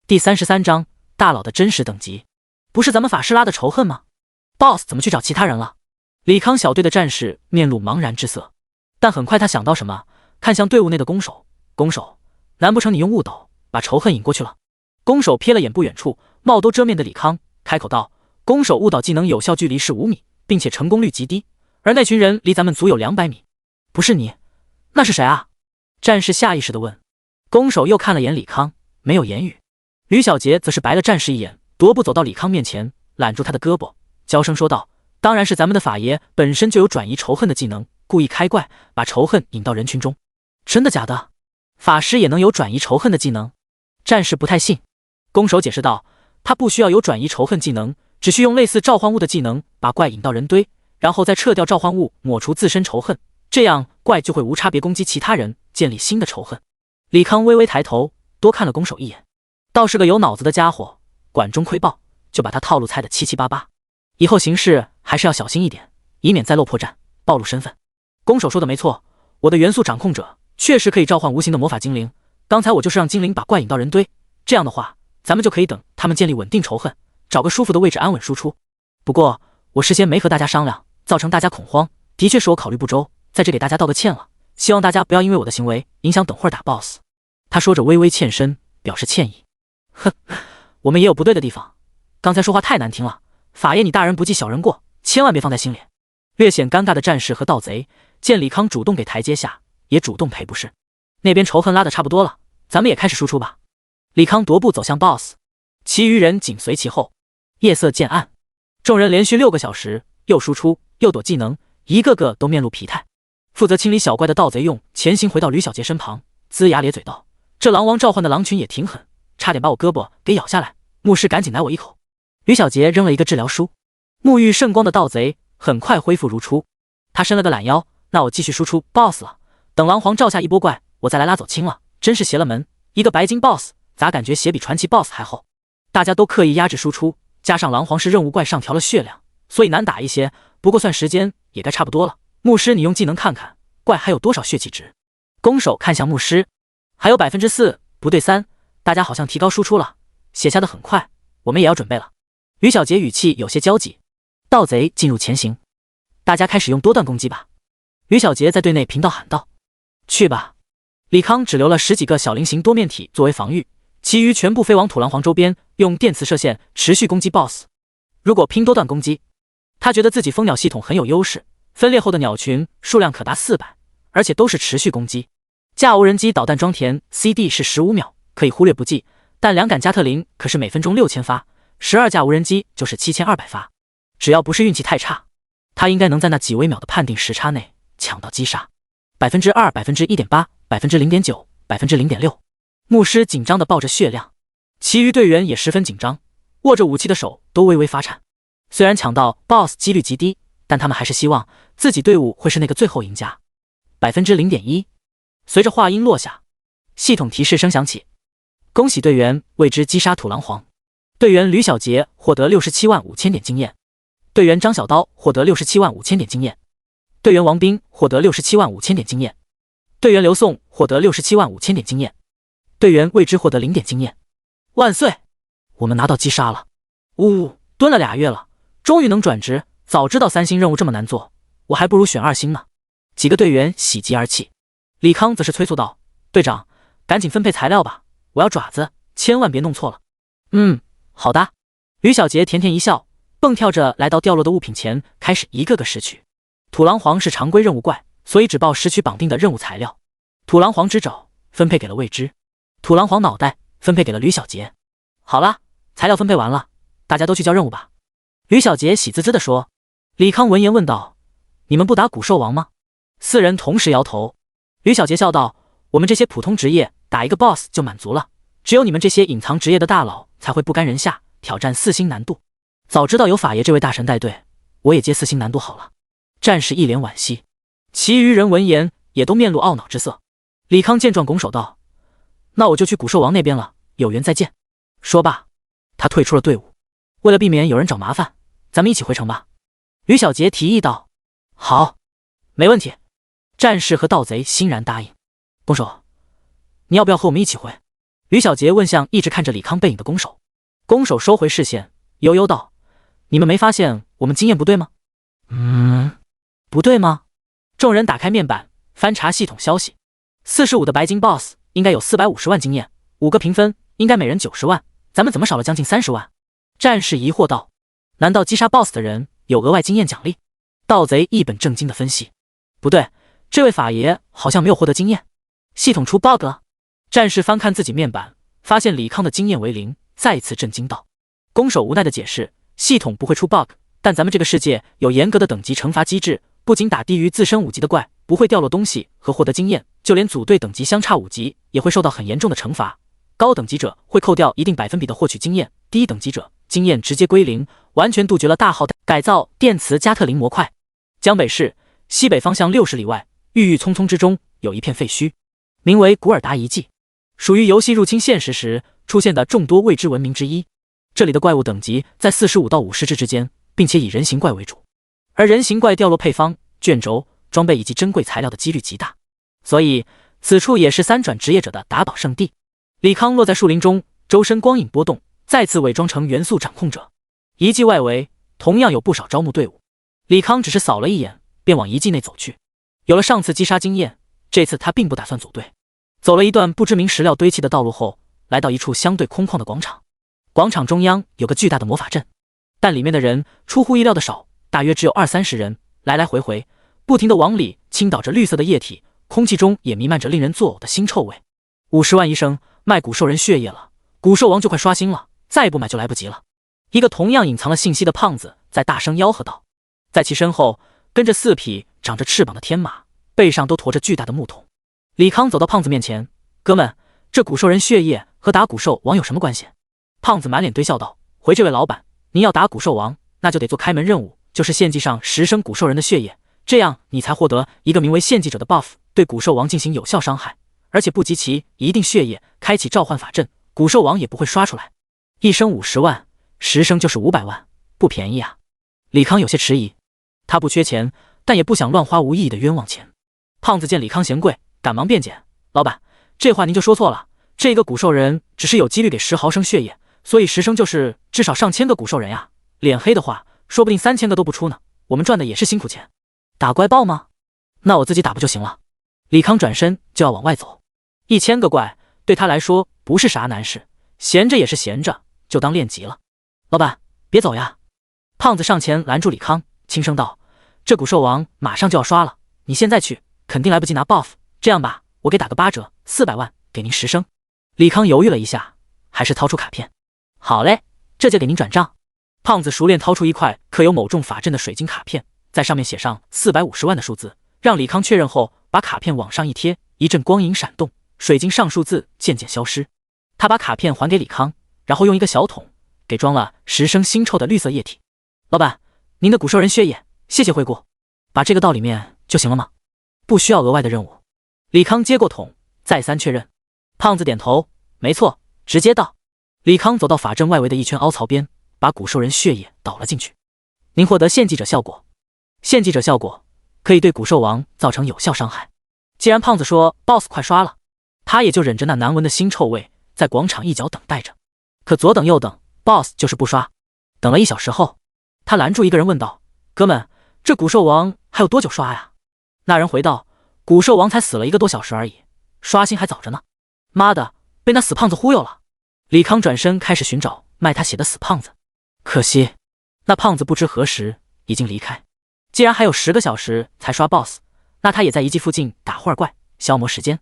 第33章大佬的真实等级。不是咱们法师拉的仇恨吗？ boss 怎么去找其他人了？李康小队的战士面露茫然之色，但很快他想到什么，看向队伍内的弓手。弓手，难不成你用雾斗把仇恨引过去了？弓手瞥了眼不远处帽兜遮面的李康，开口道：弓手误导技能有效距离是5米，并且成功率极低，而那群人离咱们足有200米。不是你，那是谁啊？战士下意识地问。弓手又看了眼李康，没有言语。吕小杰则是白了战士一眼，踱步走到李康面前，揽住他的胳膊，娇声说道：“当然是咱们的法爷本身就有转移仇恨的技能，故意开怪，把仇恨引到人群中。”真的假的？法师也能有转移仇恨的技能？战士不太信。弓手解释道：“他不需要有转移仇恨技能，只需用类似召唤物的技能把怪引到人堆，然后再撤掉召唤物，抹除自身仇恨，这样怪就会无差别攻击其他人，建立新的仇恨。”李康微微抬头，多看了弓手一眼，倒是个有脑子的家伙，管中窥豹，就把他套路猜得七七八八。以后行事还是要小心一点，以免再露破绽，暴露身份。弓手说的没错，我的元素掌控者确实可以召唤无形的魔法精灵，刚才我就是让精灵把怪引到人堆，这样的话，咱们就可以等他们建立稳定仇恨，找个舒服的位置安稳输出。不过我事先没和大家商量，造成大家恐慌，的确是我考虑不周，在这给大家道个歉了，希望大家不要因为我的行为影响等会儿打 BOSS。 他说着微微欠身，表示歉意。哼，我们也有不对的地方，刚才说话太难听了，法爷你大人不计小人过，千万别放在心里。略显尴尬的战士和盗贼见李康主动给台阶下，也主动赔不是。那边仇恨拉得差不多了，咱们也开始输出吧。李康踱步走向 BOSS， 其余人紧随其后。夜色渐暗，众人连续6个小时又输出又躲技能，一个个都面露疲态。负责清理小怪的盗贼用前行回到吕小杰身旁，龇牙咧嘴道：“这狼王召唤的狼群也挺狠，差点把我胳膊给咬下来，牧师赶紧奶我一口。”吕小杰扔了一个治疗书。沐浴圣光的盗贼很快恢复如初，他伸了个懒腰：“那我继续输出 BOSS 了，等狼皇召下一波怪，我再来拉走青了。真是邪了门，一个白金 BOSS， 咋感觉血比传奇 BOSS 还厚？”大家都刻意压制输出，加上狼皇是任务怪上调了血量，所以难打一些，不过算时间也该差不多了。牧师你用技能看看怪还有多少血气值。弓手看向牧师，还有 4%， 不对3%，大家好像提高输出了，血下的很快，我们也要准备了。吕小杰语气有些焦急。盗贼进入前行，大家开始用多段攻击吧。吕小杰在队内频道喊道：“去吧。”李康只留了10几个小菱形多面体作为防御，其余全部飞往土狼皇周边，用电磁射线持续攻击 BOSS。 如果拼多段攻击，他觉得自己蜂鸟系统很有优势，分裂后的鸟群数量可达400，而且都是持续攻击。架无人机导弹装填 CD 是15秒，可以忽略不计，但两杆加特林可是每分钟6000发，12架无人机就是7200发。只要不是运气太差，他应该能在那几微秒的判定时差内抢到击杀。2%、1.8%、0.9%、0.6%。牧师紧张地抱着血量，其余队员也十分紧张，握着武器的手都微微发颤。虽然抢到 BOSS 几率极低，但他们还是希望自己队伍会是那个最后赢家。0.1%。随着话音落下，系统提示声响起：恭喜队员为之击杀土狼皇。队员吕小杰获得675000点经验，队员张小刀获得675000点经验，队员王斌获得675000点经验，队员刘颂获得675000点经验，队员魏之获得0点经验。万岁！我们拿到击杀了！蹲了2月了，终于能转职。早知道3星任务这么难做，我还不如选2星呢。几个队员喜极而泣。李康则是催促道：“队长，赶紧分配材料吧，我要爪子，千万别弄错了。”好的。吕小杰甜甜一笑，蹦跳着来到掉落的物品前，开始一个个拾取。土狼皇是常规任务怪，所以只报拾取绑定的任务材料。土狼皇之爪分配给了魏之，土狼皇脑袋分配给了吕小杰。好了，材料分配完了，大家都去交任务吧。吕小杰喜滋滋地说。李康闻言问道：“你们不打古兽王吗？”4人同时摇头。吕小杰笑道：“我们这些普通职业打一个 BOSS 就满足了，只有你们这些隐藏职业的大佬才会不甘人下，挑战4星难度。早知道有法爷这位大神带队，我也接4星难度好了。”战士一脸惋惜，其余人闻言也都面露懊恼之色。李康见状拱手道：“那我就去古兽王那边了，有缘再见。”说罢，他退出了队伍。为了避免有人找麻烦，咱们一起回城吧。吕小杰提议道。好，没问题。战士和盗贼欣然答应。弓手，你要不要和我们一起回？吕小杰问向一直看着李康背影的弓手。弓手收回视线，悠悠道：“你们没发现我们经验不对吗？”不对吗？众人打开面板，翻查系统消息。45的白金 BOSS 应该有450万经验，5个评分应该每人90万，咱们怎么少了将近30万？战士疑惑道：“难道击杀 BOSS 的人有额外经验奖励？”盗贼一本正经地分析：不对，这位法爷好像没有获得经验，系统出 bug 了。战士翻看自己面板，发现李康的经验为0，再次震惊道。弓手无奈地解释：系统不会出 bug， 但咱们这个世界有严格的等级惩罚机制，不仅打低于自身5级的怪不会掉落东西和获得经验，就连组队等级相差5级也会受到很严重的惩罚。高等级者会扣掉一定百分比的获取经验，低等级者经验直接归0，完全杜绝了大号改造电磁加特林模块。江北市西北方向60里外，郁郁葱葱之中有一片废墟，名为古尔达遗迹，属于游戏入侵现实时出现的众多未知文明之一。这里的怪物等级在45到50只之间，并且以人形怪为主，而人形怪掉落配方、卷轴、装备以及珍贵材料的几率极大，所以此处也是3转职业者的打宝圣地。李康落在树林中，周身光影波动，再次伪装成元素掌控者。遗迹外围同样有不少招募队伍，李康只是扫了一眼，便往遗迹内走去。有了上次击杀经验，这次他并不打算组队。走了一段不知名石料堆砌的道路后，来到一处相对空旷的广场。广场中央有个巨大的魔法阵，但里面的人出乎意料的少，大约只有20-30人，来来回回不停地往里倾倒着绿色的液体，空气中也弥漫着令人作呕的腥臭味。50万医生，卖古兽人血液了，古兽王就快刷新了，再不买就来不及了。一个同样隐藏了信息的胖子在大声吆喝道。在其身后跟着4匹长着翅膀的天马，背上都驮着巨大的木桶。李康走到胖子面前：哥们，这古兽人血液和打古兽王有什么关系？胖子满脸堆笑道：回这位老板，您要打古兽王，那就得做开门任务，就是献祭上10升古兽人的血液，这样你才获得一个名为献祭者的 buff， 对古兽王进行有效伤害，而且不集齐一定血液，开启召唤法阵，古兽王也不会刷出来。1升50万，10升就是500万，不便宜啊。李康有些迟疑，他不缺钱，但也不想乱花无意义的冤枉钱。胖子见李康嫌贵，赶忙辩解：老板，这话您就说错了，这个古兽人只是有几率给10毫升血液，所以10升就是至少上千个古兽人呀，脸黑的话说不定3000个都不出呢，我们赚的也是辛苦钱。打怪豹吗？那我自己打不就行了？李康转身就要往外走，1000个怪对他来说不是啥难事，闲着也是闲着，就当练级了。老板别走呀！胖子上前拦住李康，轻声道：这古兽王马上就要刷了，你现在去肯定来不及拿 buff， 这样吧，我给打个8折，400万给您10升。李康犹豫了一下，还是掏出卡片。好嘞，这就给您转账。胖子熟练掏出一块刻有某种法阵的水晶卡片，在上面写上450万的数字，让李康确认后，把卡片往上一贴，一阵光影闪动，水晶上数字渐渐消失。他把卡片还给李康，然后用一个小桶给装了10升腥臭的绿色液体。老板，您的古兽人血液，谢谢惠顾，把这个倒里面就行了吗？不需要额外的任务。李康接过桶，再三确认。胖子点头，没错，直接倒。李康走到法阵外围的一圈凹槽边，把古兽人血液倒了进去。您获得献祭者效果，献祭者效果可以对古兽王造成有效伤害。既然胖子说 BOSS 快刷了，他也就忍着那难闻的腥臭味，在广场一角等待着。可左等右等 ，BOSS 就是不刷。等了1小时后，他拦住一个人问道：哥们，这古兽王还有多久刷呀？那人回道：古兽王才死了1个多小时而已，刷新还早着呢。妈的，被那死胖子忽悠了。李康转身开始寻找卖他血的死胖子，可惜那胖子不知何时已经离开。既然还有10个小时才刷 BOSS， 那他也在遗迹附近打会儿怪，消磨时间。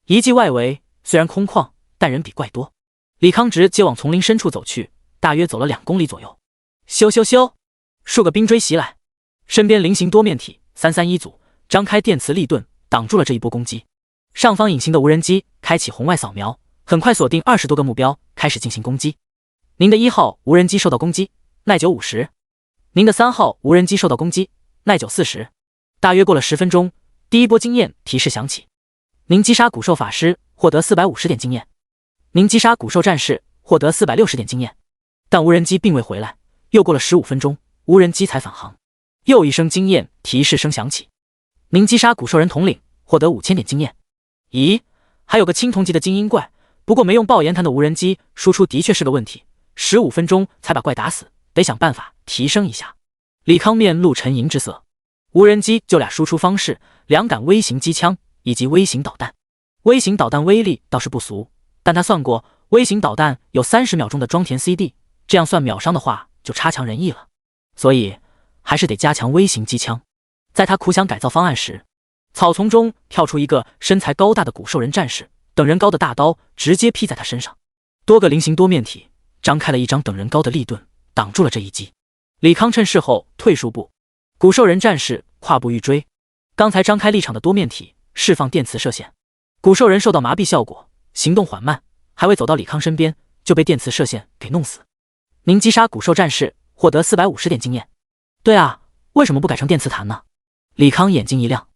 遗迹外围虽然空旷，但人比怪多。李康直接往丛林深处走去，大约走了2公里左右。咻咻咻，数个冰锥袭来，身边菱形多面体331组张开电磁力盾，挡住了这一波攻击。上方隐形的无人机开启红外扫描，很快锁定20多个目标，开始进行攻击。您的1号无人机受到攻击，耐久50；您的3号无人机受到攻击，耐久40。大约过了10分钟，第一波经验提示响起。您击杀古兽法师，获得450点经验；您击杀古兽战士，获得460点经验。但无人机并未回来，又过了15分钟，无人机才返航。又一声经验提示声响起，您击杀古兽人统领，获得5000点经验。咦，还有个青铜级的精英怪，不过没用爆炎弹的无人机输出的确是个问题，15分钟才把怪打死，得想办法提升一下。李康面露沉吟之色。无人机就俩输出方式：2杆微型机枪以及微型导弹。微型导弹威力倒是不俗，但他算过，微型导弹有30秒钟的装填 CD， 这样算秒伤的话就差强人意了，所以还是得加强微型机枪。在他苦想改造方案时，草丛中跳出一个身材高大的古兽人战士，等人高的大刀直接劈在他身上。多个菱形多面体张开了一张等人高的利盾，挡住了这一击。李康趁势后退数步，古兽人战士跨步欲追。刚才张开立场的多面体释放电磁射线，古兽人受到麻痹效果，行动缓慢，还未走到李康身边就被电磁射线给弄死。您击杀古兽战士，获得450点经验。对啊，为什么不改成电磁弹呢？李康眼睛一亮，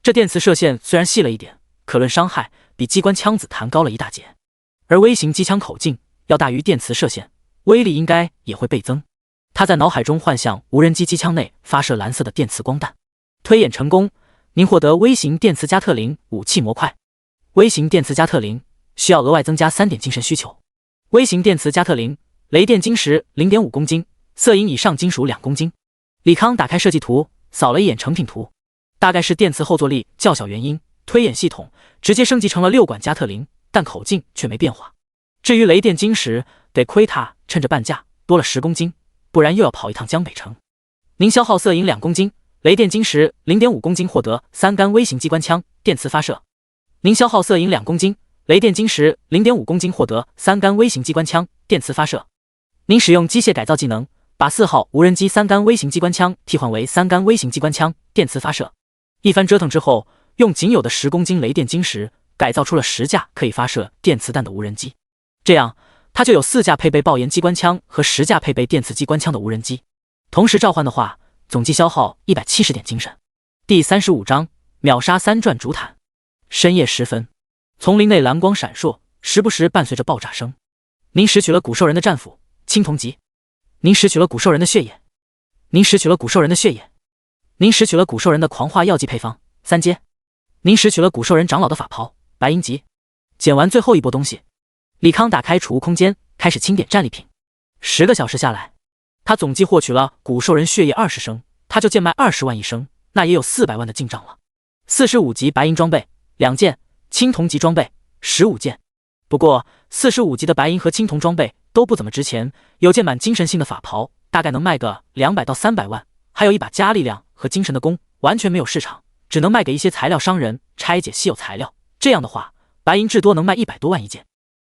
这电磁射线虽然细了一点，可论伤害比机关枪子弹高了一大截，而微型机枪口径要大于电磁射线，威力应该也会倍增。他在脑海中幻象无人机机枪内发射蓝色的电磁光弹。推演成功，您获得微型电磁加特林武器模块。微型电磁加特林需要额外增加3点精神需求。微型电磁加特林，雷电晶石 0.5 公斤，色银以上金属2公斤。李康打开设计图，扫了一眼成品图，大概是电磁后坐力较小原因，推演系统直接升级成了6管加特林，但口径却没变化。至于雷电晶石，得亏他趁着半价多了10公斤，不然又要跑一趟江北城。您消耗色银2公斤，雷电晶石 0.5 公斤，获得3杆微型机关枪，电磁发射。您消耗色银2公斤，雷电晶石 0.5 公斤，获得3杆微型机关枪，电磁发射。您使用机械改造技能，把4号无人机3杆微型机关枪替换为3杆微型机关枪，电磁发射。一番折腾之后，用仅有的10公斤雷电晶石改造出了10架可以发射电磁弹的无人机。这样他就有4架配备爆炎机关枪和10架配备电磁机关枪的无人机。同时召唤的话，总计消耗170点精神。第35章秒杀3转主坦。深夜时分，丛林内蓝光闪烁，时不时伴随着爆炸声。您拾取了古兽人的战斧青铜级。您拾取了古兽人的血液。您拾取了古兽人的血液。您拾取了古兽人的狂化药剂配方3阶。您拾取了古兽人长老的法袍白银级。捡完最后一波东西，李康打开储物空间，开始清点战利品。10个小时下来，他总计获取了古兽人血液20升，他就贱卖20万1升，那也有400万的进账了。45级白银装备2件，青铜级装备15件。不过45级的白银和青铜装备都不怎么值钱，有件满精神性的法袍大概能卖个200到300万，还有一把加力量和精神的弓完全没有市场，只能卖给一些材料商人拆解稀有材料。这样的话，白银至多能卖100多万一件。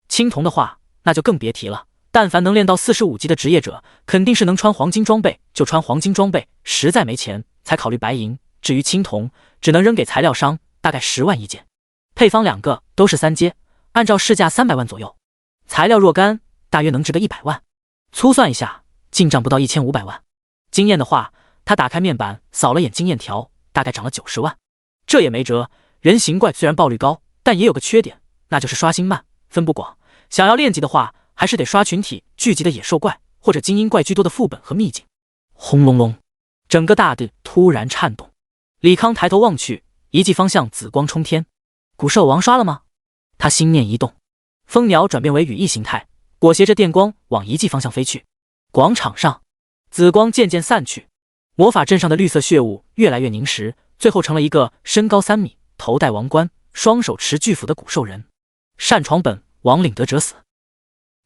青铜的话那就更别提了，但凡能练到45级的职业者，肯定是能穿黄金装备就穿黄金装备，实在没钱才考虑白银。至于青铜，只能扔给材料商，大概10万一件。配方2个都是3阶，按照市价300万左右。材料若干大约能值个100万，粗算一下进账不到1500万。经验的话，他打开面板扫了眼经验条，大概涨了90万。这也没辙，人形怪虽然爆率高，但也有个缺点，那就是刷新慢，分布广。想要练级的话，还是得刷群体聚集的野兽怪，或者精英怪居多的副本和秘境。轰隆隆，整个大地突然颤动。李康抬头望去，遗迹方向紫光冲天。古兽王刷了吗？他心念一动，蜂鸟转变为羽翼形态，裹挟着电光往遗迹方向飞去。广场上，紫光渐渐散去，魔法阵上的绿色血雾越来越凝实，最后成了一个身高3米、头戴王冠、双手持巨斧的古兽人。擅闯本，亡领得者死。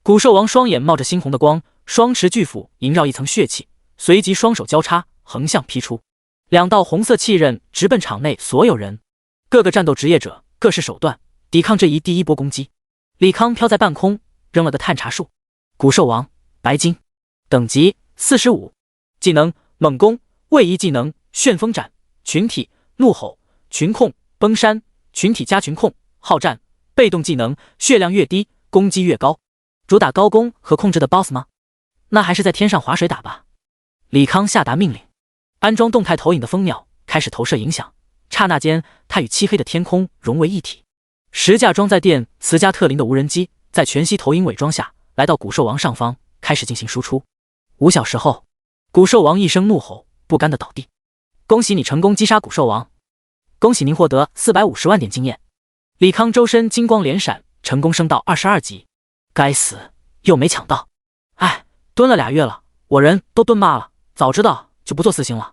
古兽王双眼冒着猩红的光，双持巨斧萦绕一层血气，随即双手交叉横向劈出，2道红色气刃直奔场内所有人。各个战斗职业者各施手段抵抗这第一波攻击。李康飘在半空，扔了个探查术。古兽王白金，等级45，技能猛攻，位移技能旋风斩，群体怒吼，群控崩山，群体加群控好战，被动技能血量越低攻击越高。主打高攻和控制的 BOSS 吗？那还是在天上划水打吧。李康下达命令，安装动态投影的蜂鸟开始投射影响，刹那间他与漆黑的天空融为一体。10架装载电磁加特林的无人机在全息投影伪装下来到古兽王上方，开始进行输出。5小时后，古兽王一声怒吼，不甘的倒地。恭喜你成功击杀古兽王，恭喜您获得450万点经验。李康周身金光连闪，成功升到22级。该死，又没抢到。哎，蹲了2月了，我人都蹲麻了，早知道就不做4星了。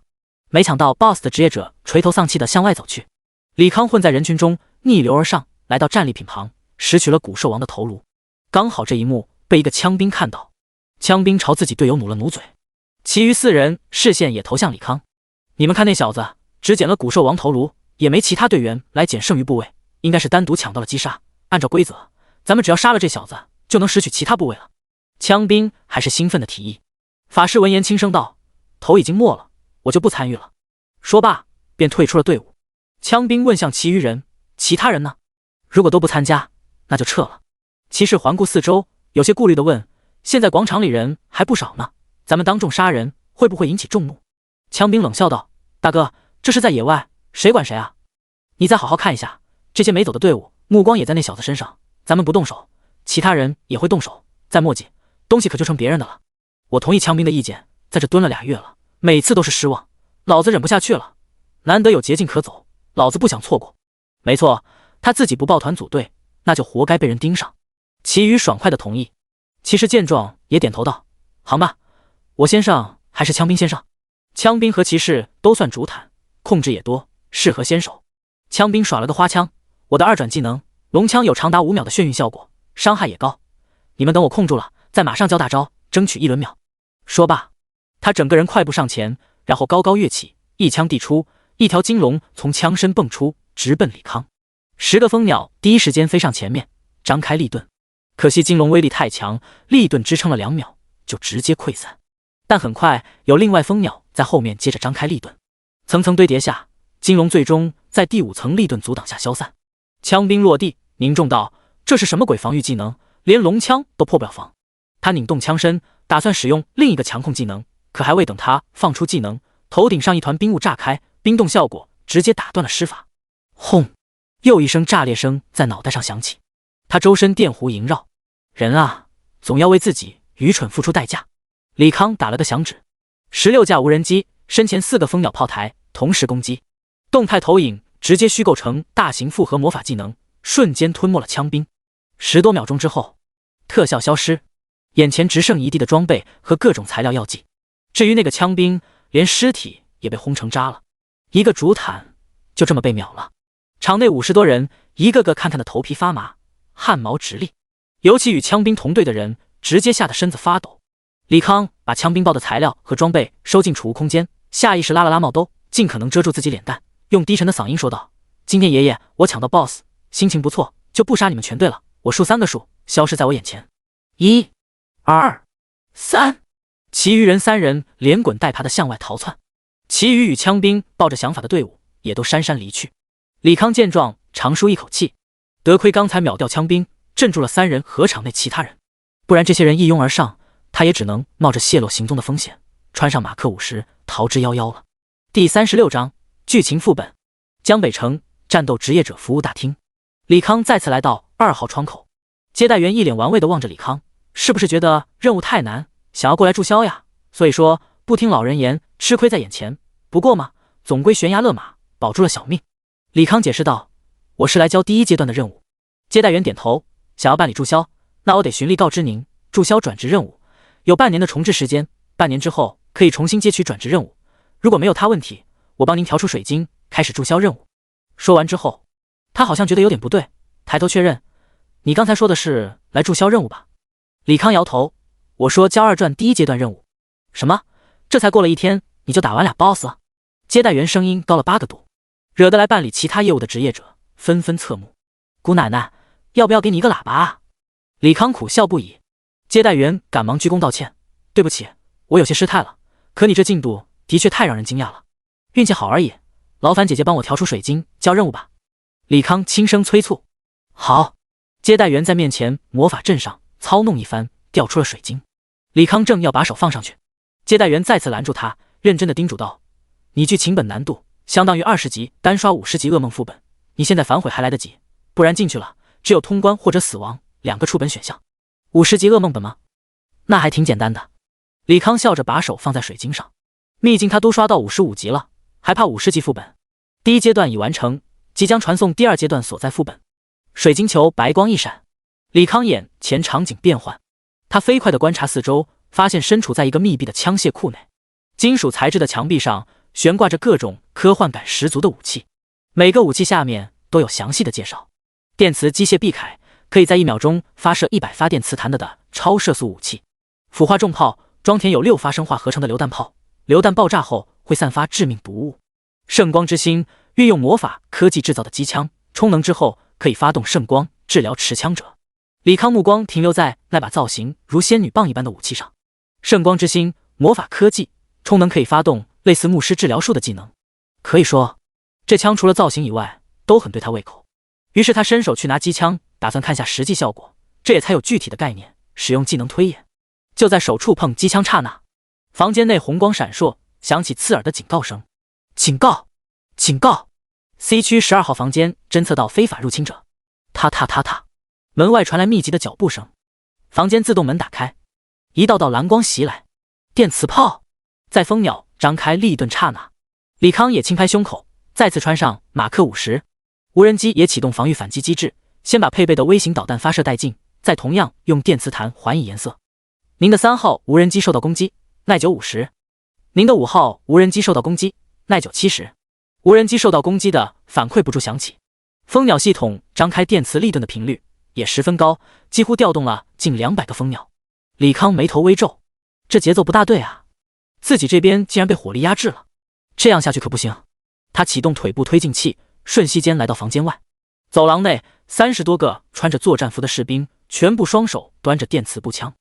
没抢到 BOSS 的职业者垂头丧气地向外走去。李康混在人群中逆流而上，来到战利品旁，拾取了古兽王的头颅。刚好这一幕被一个枪兵看到，枪兵朝自己队友努了努嘴，其余4人视线也投向李康。你们看那小子，只捡了古兽王头颅，也没其他队员来捡剩余部位，应该是单独抢到了击杀。按照规则，咱们只要杀了这小子，就能拾取其他部位了。枪兵还是兴奋的提议。法师闻言轻声道：“头已经没了，我就不参与了。”说罢，便退出了队伍。枪兵问向其余人：“其他人呢？如果都不参加，那就撤了。”骑士环顾四周，有些顾虑地问：“现在广场里人还不少呢，咱们当众杀人，会不会引起众怒？”枪兵冷笑道：“大哥，这是在野外，谁管谁啊？你再好好看一下，这些没走的队伍，目光也在那小子身上。咱们不动手，其他人也会动手，再磨叽，东西可就成别人的了。”我同意枪兵的意见，在这蹲了2月了，每次都是失望，老子忍不下去了。难得有捷径可走，老子不想错过。没错，他自己不抱团组队，那就活该被人盯上。其余爽快的同意。骑士见状也点头道：“行吧，我先上还是枪兵先上？”枪兵和骑士都算主坦，控制也多，适合先手。枪兵耍了个花枪，我的2转技能龙枪有长达5秒的眩晕效果，伤害也高。你们等我控住了，再马上教大招，争取1轮秒。说罢，他整个人快步上前，然后高高跃起，一枪递出，一条金龙从枪身蹦出，直奔李康。10个蜂鸟第一时间飞上前面，张开利盾。可惜金龙威力太强，利盾支撑了2秒，就直接溃散。但很快有另外蜂鸟在后面接着张开利盾，层层堆叠下，金龙最终在第5层利盾阻挡下消散。枪兵落地，凝重道：“这是什么鬼防御技能？连龙枪都破不了防。”他拧动枪身，打算使用另一个强控技能，可还未等他放出技能，头顶上一团冰雾炸开，冰冻效果直接打断了施法。轰！又一声炸裂声在脑袋上响起，他周身电弧萦绕。人啊，总要为自己愚蠢付出代价。李康打了个响指，16架无人机身前4个蜂鸟炮台同时攻击，动态投影直接虚构成大型复合魔法技能，瞬间吞没了枪兵。10多秒钟之后，特效消失，眼前只剩一地的装备和各种材料药剂。至于那个枪兵，连尸体也被轰成渣了，一个主坦就这么被秒了。场内50多人一个个看的头皮发麻，汗毛直立，尤其与枪兵同队的人直接吓得身子发抖。李康把枪兵包的材料和装备收进储物空间，下意识拉了拉帽兜，尽可能遮住自己脸蛋，用低沉的嗓音说道：“今天爷爷我抢到 BOSS， 心情不错，就不杀你们全队了。我数3个数，消失在我眼前。1、2、3。”其余人3人连滚带爬的向外逃窜，其余与枪兵抱着想法的队伍也都姗姗离去。李康见状长舒一口气，得亏刚才秒掉枪兵，镇住了3人和场内其他人，不然这些人一拥而上，他也只能冒着泄露行踪的风险，穿上马克50逃之夭夭了。第36章剧情副本：江北城战斗职业者服务大厅。李康再次来到2号窗口，接待员一脸玩味地望着李康，是不是觉得任务太难，想要过来注销呀？所以说不听老人言，吃亏在眼前。不过嘛，总归悬崖勒马，保住了小命。李康解释道：“我是来交第1阶段的任务。”接待员点头，想要办理注销，那我得循例告知您，注销转职任务有半年的重置时间，半年之后可以重新接取转职任务。如果没有他问题，我帮您调出水晶，开始注销任务。说完之后，他好像觉得有点不对，抬头确认：“你刚才说的是来注销任务吧？”李康摇头：“我说交2转第1阶段任务。”什么？这才过了1天，你就打完俩 BOSS 了？接待员声音高了8个度，惹得来办理其他业务的职业者纷纷侧目。姑奶奶，要不要给你一个喇叭啊？李康苦笑不已。接待员赶忙鞠躬道歉：“对不起，我有些失态了。可你这进度的确太让人惊讶了，运气好而已。劳烦姐姐帮我调出水晶，交任务吧。”李康轻声催促。好。接待员在面前魔法阵上操弄一番，调出了水晶。李康正要把手放上去，接待员再次拦住他，认真的叮嘱道：“你剧情本难度相当于20级单刷50级噩梦副本，你现在反悔还来得及，不然进去了只有通关或者死亡2个出本选项。50级噩梦本吗？那还挺简单的。”李康笑着把手放在水晶上，秘境他都刷到55级了，还怕50级副本？第1阶段已完成，即将传送第2阶段所在副本。水晶球白光一闪，李康眼前场景变换，他飞快地观察四周，发现身处在一个密闭的枪械库内，金属材质的墙壁上悬挂着各种科幻感十足的武器，每个武器下面都有详细的介绍。电磁机械臂铠可以在1秒钟发射100发电磁弹的超射速武器，腐化重炮装填有6发生化合成的榴弹炮，榴弹爆炸后会散发致命毒物。圣光之星运用魔法科技制造的机枪，充能之后可以发动圣光治疗持枪者。李康目光停留在那把造型如仙女棒一般的武器上。圣光之星魔法科技充能可以发动类似牧师治疗术的技能，可以说这枪除了造型以外都很对他胃口。于是他伸手去拿机枪，打算看下实际效果，这也才有具体的概念，使用技能推演。就在手触碰机枪刹那，房间内红光闪烁，响起刺耳的警告声。警告！警告 ！C 区12号房间侦测到非法入侵者。踏踏踏踏，门外传来密集的脚步声。房间自动门打开，一道道蓝光袭来。电磁炮！在蜂鸟张开利盾刹那，李康也轻拍胸口，再次穿上马克50。无人机也启动防御反击机制，先把配备的微型导弹发射殆尽，再同样用电磁弹还以颜色。您的3号无人机受到攻击，耐久50。您的5号无人机受到攻击，耐久70。无人机受到攻击的反馈不住响起。蜂鸟系统张开电磁利盾的频率也十分高，几乎调动了近200个蜂鸟。李康眉头微皱，这节奏不大对啊，自己这边竟然被火力压制了，这样下去可不行。他启动腿部推进器，瞬息间来到房间外。走廊内30多个穿着作战服的士兵，全部双手端着电磁步枪，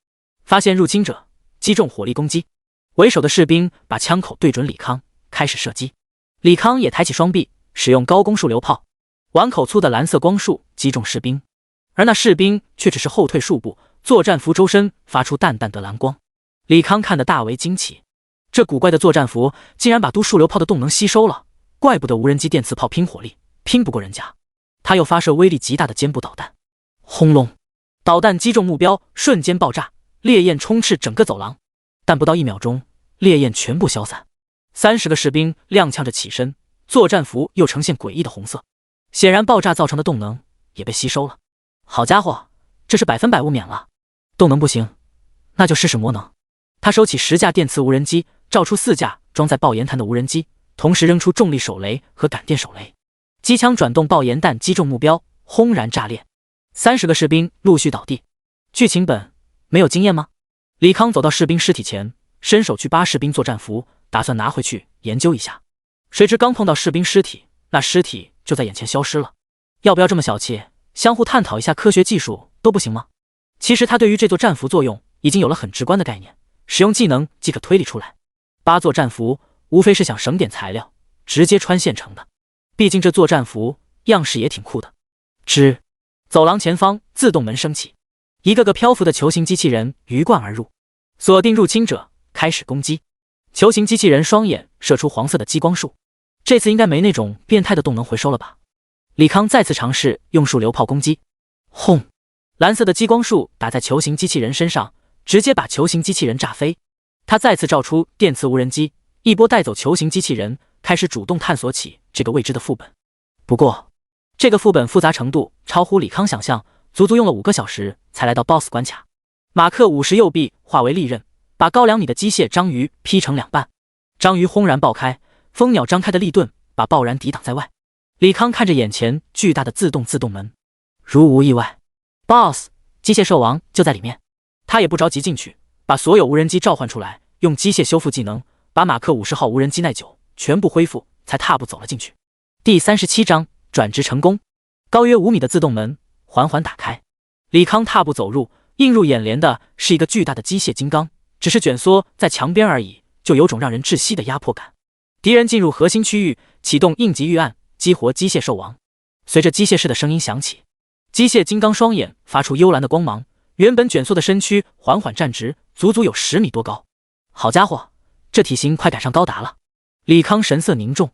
发现入侵者，击中火力攻击。为首的士兵把枪口对准李康，开始射击。李康也抬起双臂，使用高攻束流炮，碗口粗的蓝色光束击中士兵，而那士兵却只是后退数步，作战服周身发出淡淡的蓝光。李康看得大为惊奇，这古怪的作战服竟然把都束流炮的动能吸收了，怪不得无人机电磁炮拼火力拼不过人家。他又发射威力极大的肩部导弹，轰隆，导弹击中目标，瞬间爆炸，烈焰充斥整个走廊，但不到1秒钟，烈焰全部消散。30个士兵踉跄着起身，作战服又呈现诡异的红色，显然爆炸造成的动能也被吸收了。好家伙，这是100%免了。动能不行，那就试试魔能。他收起10架电磁无人机，照出4架装在爆炎弹的无人机，同时扔出重力手雷和感电手雷。机枪转动爆炎弹击中目标，轰然炸裂。30个士兵陆续倒地。剧情本没有经验吗？李康走到士兵尸体前，伸手去扒士兵作战服，打算拿回去研究一下。谁知刚碰到士兵尸体，那尸体就在眼前消失了。要不要这么小气，相互探讨一下科学技术都不行吗？其实他对于这座战服作用已经有了很直观的概念，使用技能即可推理出来。扒作战服无非是想省点材料，直接穿现成的。毕竟这作战服样式也挺酷的。走廊前方自动门升起，一个个漂浮的球形机器人鱼贯而入，锁定入侵者，开始攻击。球形机器人双眼射出黄色的激光束，这次应该没那种变态的动能回收了吧？李康再次尝试用束流炮攻击，轰！蓝色的激光束打在球形机器人身上，直接把球形机器人炸飞。他再次照出电磁无人机，一波带走球形机器人，开始主动探索起这个未知的副本。不过这个副本复杂程度超乎李康想象，足足用了5个小时才来到 BOSS 关卡。马克50右臂化为利刃，把高2米的机械章鱼劈成2半，章鱼轰然爆开，蜂鸟张开的利盾把爆燃抵挡在外。李康看着眼前巨大的自动门，如无意外 ，BOSS 机械兽王就在里面。他也不着急进去，把所有无人机召唤出来，用机械修复技能把马克50号无人机耐久全部恢复，才踏步走了进去。第37章转职成功。高约5米的自动门缓缓打开，李康踏步走入，映入眼帘的是一个巨大的机械金刚，只是卷缩在墙边而已，就有种让人窒息的压迫感。敌人进入核心区域，启动应急预案，激活机械兽王。随着机械式的声音响起，机械金刚双眼发出幽蓝的光芒，原本卷缩的身躯缓缓站直，足足有10米多高。好家伙，这体型快赶上高达了。李康神色凝重，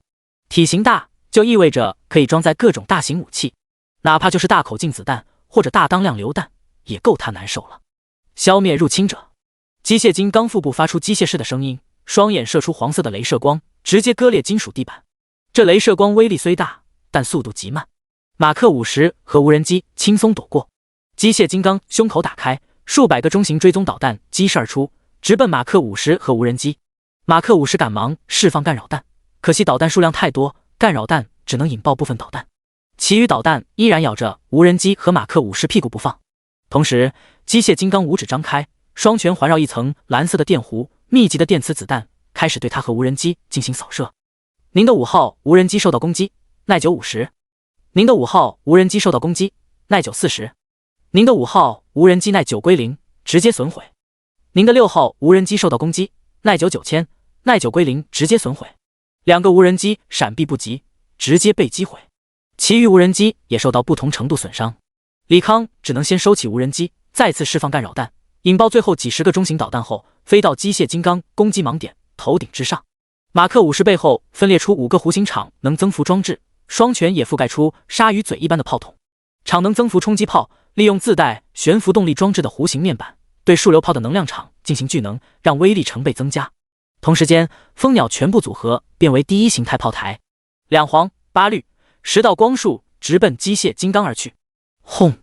体型大就意味着可以装载各种大型武器，哪怕就是大口径子弹或者大当量榴弹，也够他难受了。消灭入侵者。机械金刚腹部发出机械式的声音，双眼射出黄色的镭射光，直接割裂金属地板。这镭射光威力虽大，但速度极慢。马克50和无人机轻松躲过。机械金刚胸口打开，数百个中型追踪导弹激射而出，直奔马克50和无人机。马克50赶忙释放干扰弹，可惜导弹数量太多，干扰弹只能引爆部分导弹，其余导弹依然咬着无人机和马克50屁股不放。同时，机械金刚五指张开，双拳环绕一层蓝色的电弧，密集的电磁子弹开始对他和无人机进行扫射。您的5号无人机受到攻击，耐久50。您的5号无人机受到攻击，耐久40。您的5号无人机耐久归零，直接损毁。您的6号无人机受到攻击，耐久9000，耐久归零，直接损毁。2个无人机闪避不及，直接被击毁。其余无人机也受到不同程度损伤。李康只能先收起无人机，再次释放干扰弹，引爆最后几十个中型导弹后，飞到机械金刚攻击盲点头顶之上。马克50背后分裂出5个弧形场能增幅装置，双拳也覆盖出鲨鱼嘴一般的炮筒。场能增幅冲击炮利用自带悬浮动力装置的弧形面板，对数流炮的能量场进行聚能，让威力成倍增加。同时间，蜂鸟全部组合变为第1形态炮台，2黄8绿，10道光束直奔机械金刚而去。轰！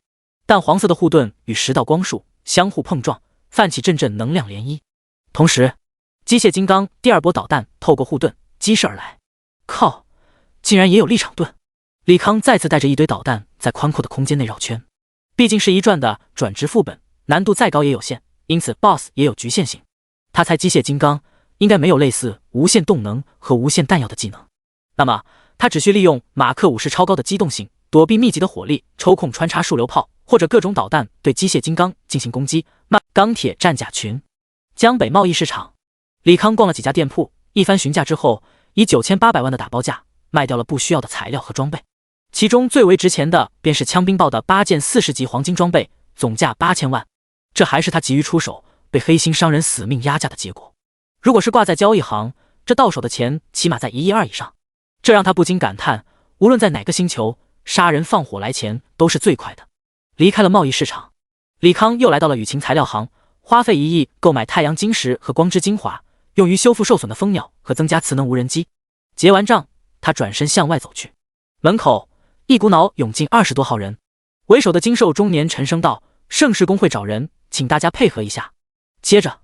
淡黄色的护盾与10道光束相互碰撞，泛起阵阵能量涟漪。同时，机械金刚第2波导弹透过护盾激射而来。靠！竟然也有立场盾！李康再次带着一堆导弹在宽阔的空间内绕圈。毕竟是一转的转职副本，难度再高也有限，因此 BOSS 也有局限性。他猜机械金刚应该没有类似无限动能和无限弹药的技能，那么他只需利用马克50超高的机动性，躲避密集的火力，抽空穿插数流炮或者各种导弹对机械金刚进行攻击。钢铁战甲群。江北贸易市场，李康逛了几家店铺，一番询价之后，以9800万的打包价卖掉了不需要的材料和装备。其中最为值钱的便是枪兵报的8件40级黄金装备，总价8000万。这还是他急于出手，被黑心商人死命压价的结果。如果是挂在交易行，这到手的钱起码在1亿2以上。这让他不禁感叹，无论在哪个星球，杀人放火来钱都是最快的。离开了贸易市场，李康又来到了雨晴材料行，花费1亿购买太阳晶石和光之精华，用于修复受损的蜂鸟和增加磁能无人机。结完账，他转身向外走去。门口一股脑涌进20多号人，为首的精瘦中年沉声道：“盛世公会找人，请大家配合一下。”接着，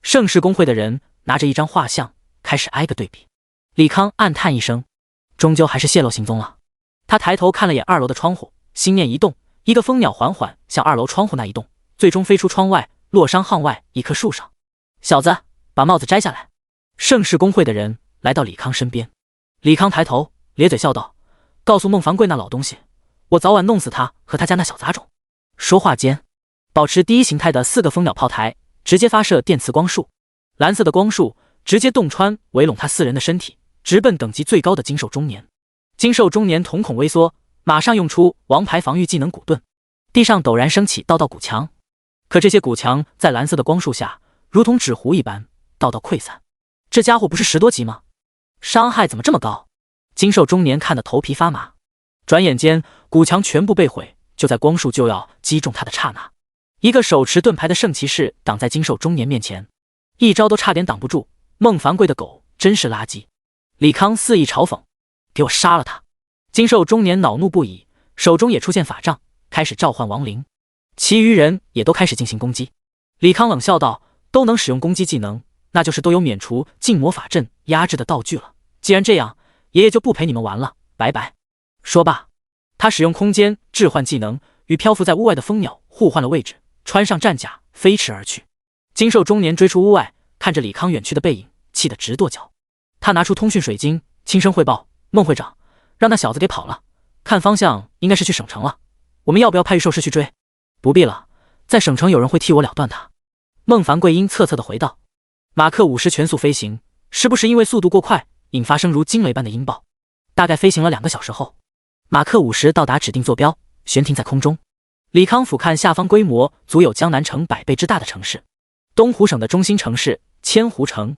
盛世公会的人拿着一张画像，开始挨个对比。李康暗叹一声，终究还是泄露行踪了。他抬头看了眼2楼的窗户，心念一动，一个蜂鸟缓缓向2楼窗户那一动，最终飞出窗外，落伤巷外一棵树上。小子，把帽子摘下来。盛世公会的人来到李康身边。李康抬头咧嘴笑道：“告诉孟凡贵那老东西，我早晚弄死他和他家那小杂种。”说话间，保持第1形态的4个蜂鸟炮台直接发射电磁光束，蓝色的光束直接洞穿围拢他4人的身体，直奔等级最高的精兽中年。精兽中年瞳孔微缩，马上用出王牌防御技能骨盾，地上陡然升起道道骨墙。可这些骨墙在蓝色的光束下如同纸糊一般道道溃散。这家伙不是10多级吗？伤害怎么这么高？精兽中年看得头皮发麻。转眼间骨墙全部被毁，就在光束就要击中他的刹那，一个手持盾牌的圣骑士挡在精兽中年面前，一招都差点挡不住。孟凡贵的狗真是垃圾。李康肆意嘲讽：“给我杀了他！”精兽中年恼怒不已，手中也出现法杖，开始召唤亡灵。其余人也都开始进行攻击。李康冷笑道：“都能使用攻击技能，那就是都有免除禁魔法阵压制的道具了。既然这样，爷爷就不陪你们玩了，拜拜。”说罢，他使用空间置换技能，与漂浮在屋外的蜂鸟互换了位置，穿上战甲飞驰而去。精兽中年追出屋外，看着李康远去的背影，气得直跺脚。他拿出通讯水晶，轻声汇报：“孟会长，让那小子给跑了，看方向应该是去省城了。我们要不要派御兽师去追？”“不必了，在省城有人会替我了断他。”孟凡贵阴恻恻地回道。马克50全速飞行，是不是因为速度过快，引发声如惊雷般的音爆？大概飞行了2个小时后，马克50到达指定坐标，悬停在空中。李康俯瞰下方规模足有江南城100倍之大的城市，东湖省的中心城市千湖城。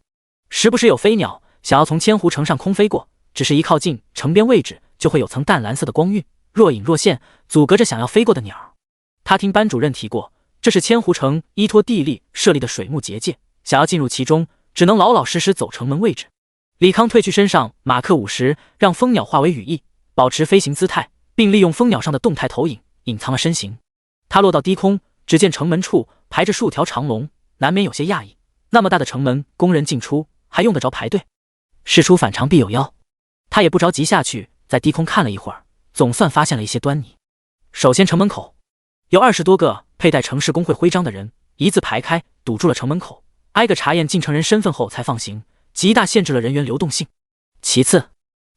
时不时有飞鸟想要从千湖城上空飞过，只是一靠近城边位置，就会有层淡蓝色的光晕若隐若现，阻隔着想要飞过的鸟。他听班主任提过，这是千湖城依托地利设立的水幕结界，想要进入其中，只能老老实实走城门位置。李康褪去身上马克50，让蜂鸟化为羽翼，保持飞行姿态，并利用蜂鸟上的动态投影隐藏了身形。他落到低空，只见城门处排着数条长龙，难免有些讶异，那么大的城门供人进出，还用得着排队？事出反常必有妖。他也不着急下去，在低空看了一会儿，总算发现了一些端倪。首先，城门口有20多个佩戴城市工会徽章的人一字排开，堵住了城门口，挨个查验进城人身份后才放行，极大限制了人员流动性。其次，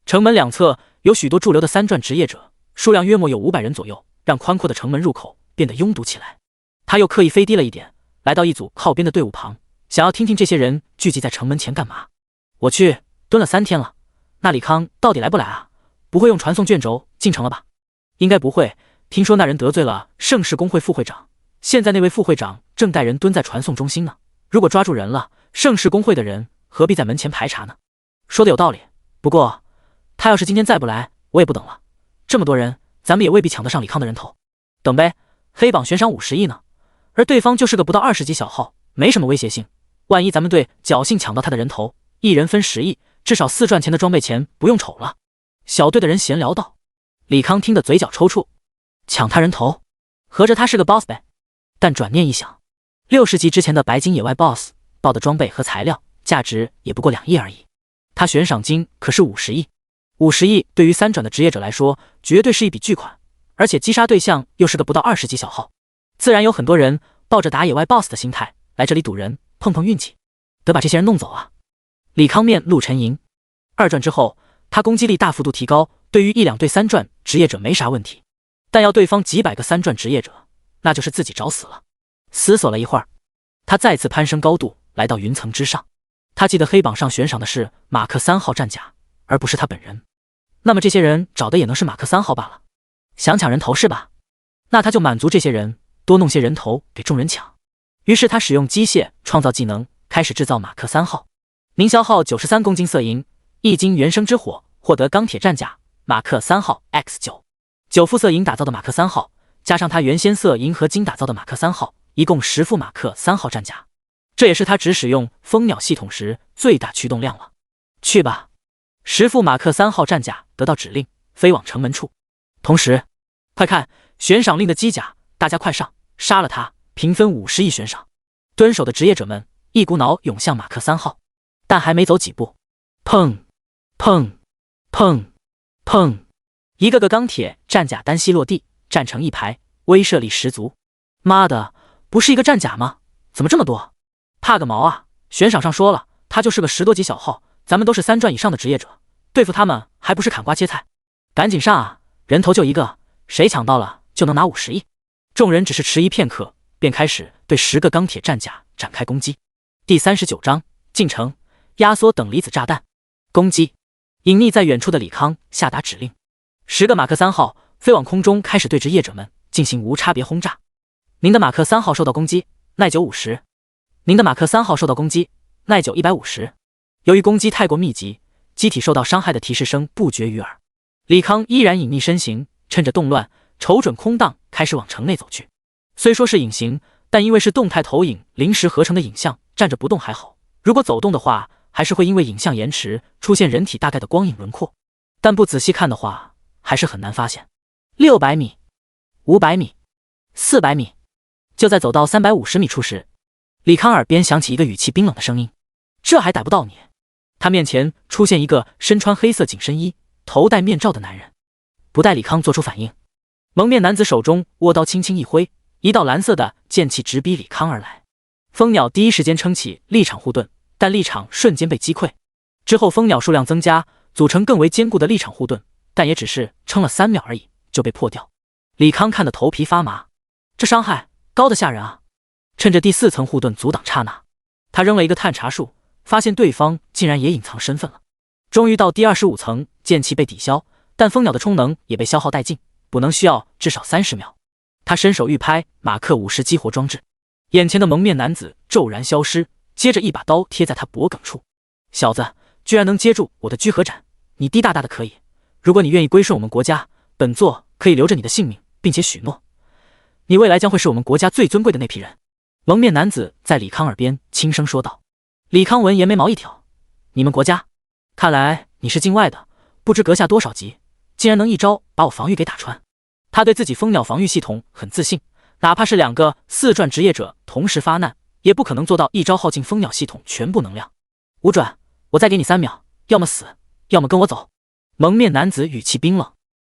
城门两侧有许多驻留的三转职业者，数量约莫有500人左右，让宽阔的城门入口变得拥堵起来。他又刻意飞低了一点，来到一组靠边的队伍旁，想要听听这些人聚集在城门前干嘛。我去，蹲了3天了，那李康到底来不来啊？不会用传送卷轴进城了吧？应该不会，听说那人得罪了盛世工会副会长，现在那位副会长正带人蹲在传送中心呢。如果抓住人了，盛世工会的人何必在门前排查呢？说的有道理，不过他要是今天再不来，我也不等了。这么多人，咱们也未必抢得上李康的人头。等呗，黑榜悬赏50亿呢，而对方就是个不到20级小号，没什么威胁性。万一咱们队侥幸抢到他的人头，一人分10亿，至少4赚钱的装备钱不用瞅了。小队的人闲聊道。李康听得嘴角抽搐，抢他人头，合着他是个 boss 呗？但转念一想，60级之前的白金野外 boss 报的装备和材料价值也不过2亿而已，他悬赏金可是50亿，50亿对于3转的职业者来说，绝对是一笔巨款，而且击杀对象又是个不到20级小号，自然有很多人抱着打野外 boss 的心态来这里赌人，碰碰运气，得把这些人弄走啊。李康面露沉吟，2转之后，他攻击力大幅度提高，对于1-2队3转职业者没啥问题，但要对方几百个3转职业者，那就是自己找死了。思索了一会儿，他再次攀升高度，来到云层之上。他记得黑榜上悬赏的是马克3号战甲，而不是他本人。那么这些人找的也能是马克3号罢了。想抢人头是吧？那他就满足这些人，多弄些人头给众人抢。于是他使用机械创造技能，开始制造马克3号。您消耗93公斤色银，1斤原生之火，获得钢铁战甲马克3号 X9，9副色银打造的马克3号，加上他原先色银和金打造的马克3号，一共10副马克3号战甲。这也是他只使用蜂鸟系统时最大驱动量了。去吧，10副马克3号战甲得到指令，飞往城门处。同时，快看悬赏令的机甲，大家快上，杀了他，平分50亿悬赏。蹲守的职业者们一股脑涌向马克3号，但还没走几步，砰砰砰砰，一个个钢铁战甲单膝落地，站成一排，威慑力十足。妈的，不是一个战甲吗？怎么这么多？怕个毛啊！悬赏上说了，他就是个10多级小号，咱们都是3转以上的职业者，对付他们还不是砍瓜切菜？赶紧上啊！人头就一个，谁抢到了就能拿50亿。众人只是迟疑片刻，便开始对10个钢铁战甲展开攻击。第39章进城，压缩等离子炸弹。攻击！隐匿在远处的李康下达指令，10个马克3号飞往空中，开始对职业者们进行无差别轰炸。您的马克3号受到攻击，耐久50。您的马克3号受到攻击，耐久150。由于攻击太过密集，机体受到伤害的提示声不绝于耳。李康依然隐匿身形，趁着动乱，瞅准空档，开始往城内走去。虽说是隐形，但因为是动态投影临时合成的影像，站着不动还好，如果走动的话，还是会因为影像延迟出现人体大概的光影轮廓，但不仔细看的话，还是很难发现。600米、500米、400米，就在走到350米处时，李康耳边响起一个语气冰冷的声音：“这还逮不到你？”他面前出现一个身穿黑色紧身衣、头戴面罩的男人。不待李康做出反应，蒙面男子手中握刀轻轻一挥，一道蓝色的剑气直逼李康而来。蜂鸟第一时间撑起立场护盾，但立场瞬间被击溃。之后蜂鸟数量增加，组成更为坚固的立场护盾，但也只是撑了3秒而已，就被破掉。李康看得头皮发麻，这伤害高得吓人啊！趁着第4层护盾阻挡刹那，他扔了一个探查术，发现对方竟然也隐藏身份了。终于到第25层，剑气被抵消，但蜂鸟的充能也被消耗殆尽，补能需要至少30秒。他伸手欲拍马克50激活装置，眼前的蒙面男子骤然消失，接着一把刀贴在他脖颈处。小子，居然能接住我的居合斩，你滴大大的可以。如果你愿意归顺我们国家，本座可以留着你的性命，并且许诺，你未来将会是我们国家最尊贵的那批人。蒙面男子在李康耳边轻声说道。李康闻言眉毛一挑，你们国家？看来你是境外的，不知阁下多少级，竟然能一招把我防御给打穿。他对自己蜂鸟防御系统很自信，哪怕是2个4转职业者同时发难，也不可能做到一招耗尽蜂鸟系统全部能量。5转，我再给你3秒，要么死，要么跟我走。蒙面男子语气冰冷。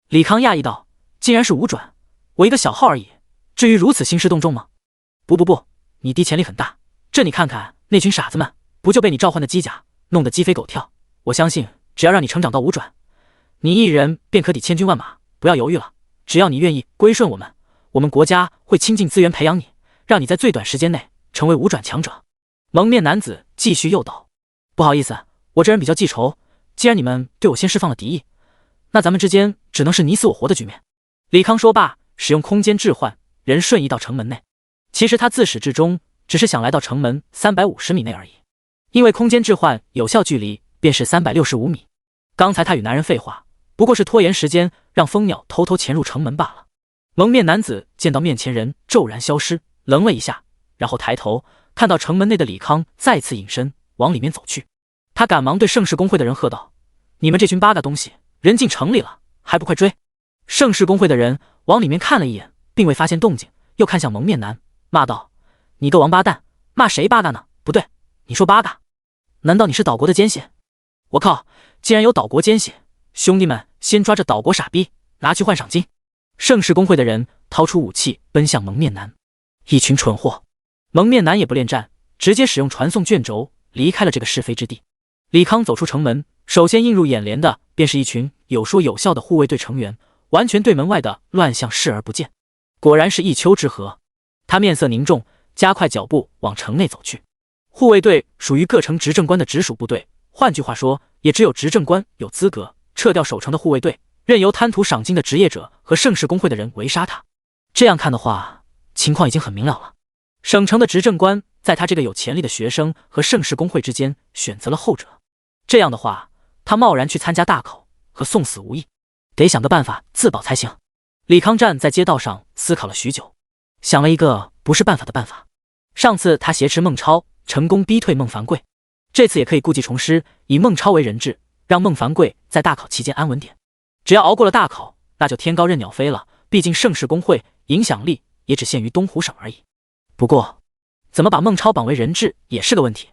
李康讶异道，竟然是5转，我一个小号而已，至于如此兴师动众吗？不，你弟潜力很大，这你看看那群傻子们，不就被你召唤的机甲弄得鸡飞狗跳？我相信只要让你成长到5转，你一人便可抵千军万马，不要犹豫了。只要你愿意归顺我们，我们国家会倾尽资源培养你，让你在最短时间内成为五转强者。蒙面男子继续诱导。不好意思，我这人比较记仇，既然你们对我先释放了敌意，那咱们之间只能是你死我活的局面。李康说罢，使用空间置换，人瞬移到城门内。其实他自始至终只是想来到城门350米内而已，因为空间置换有效距离便是365米。刚才他与男人废话，不过是拖延时间，让蜂鸟偷偷潜入城门罢了。蒙面男子见到面前人骤然消失，愣了一下，然后抬头看到城门内的李康再次隐身往里面走去。他赶忙对盛世公会的人喝道：“你们这群八嘎东西，人进城里了，还不快追！”盛世公会的人往里面看了一眼，并未发现动静，又看向蒙面男，骂道：“你个王八蛋，骂谁八嘎呢？不对，你说八嘎？难道你是岛国的奸细？我靠，既然有岛国奸细，兄弟们先抓着岛国傻逼，拿去换赏金！”盛世公会的人掏出武器奔向蒙面男，一群蠢货！蒙面男也不恋战，直接使用传送卷轴离开了这个是非之地。李康走出城门，首先映入眼帘的便是一群有说有笑的护卫队成员，完全对门外的乱象视而不见。果然是一丘之貉。他面色凝重，加快脚步往城内走去。护卫队属于各城执政官的直属部队，换句话说，也只有执政官有资格撤掉守城的护卫队，任由贪图赏金的职业者和盛世公会的人围杀他。这样看的话，情况已经很明了了。省城的执政官在他这个有潜力的学生和盛世公会之间选择了后者。这样的话，他贸然去参加大考和送死无异，得想个办法自保才行。李康站在街道上思考了许久，想了一个不是办法的办法。上次他挟持孟超，成功逼退孟凡贵，这次也可以故技重施，以孟超为人质，让孟凡贵在大考期间安稳点。只要熬过了大考，那就天高任鸟飞了，毕竟盛世公会影响力也只限于东湖省而已。不过怎么把孟超绑为人质也是个问题。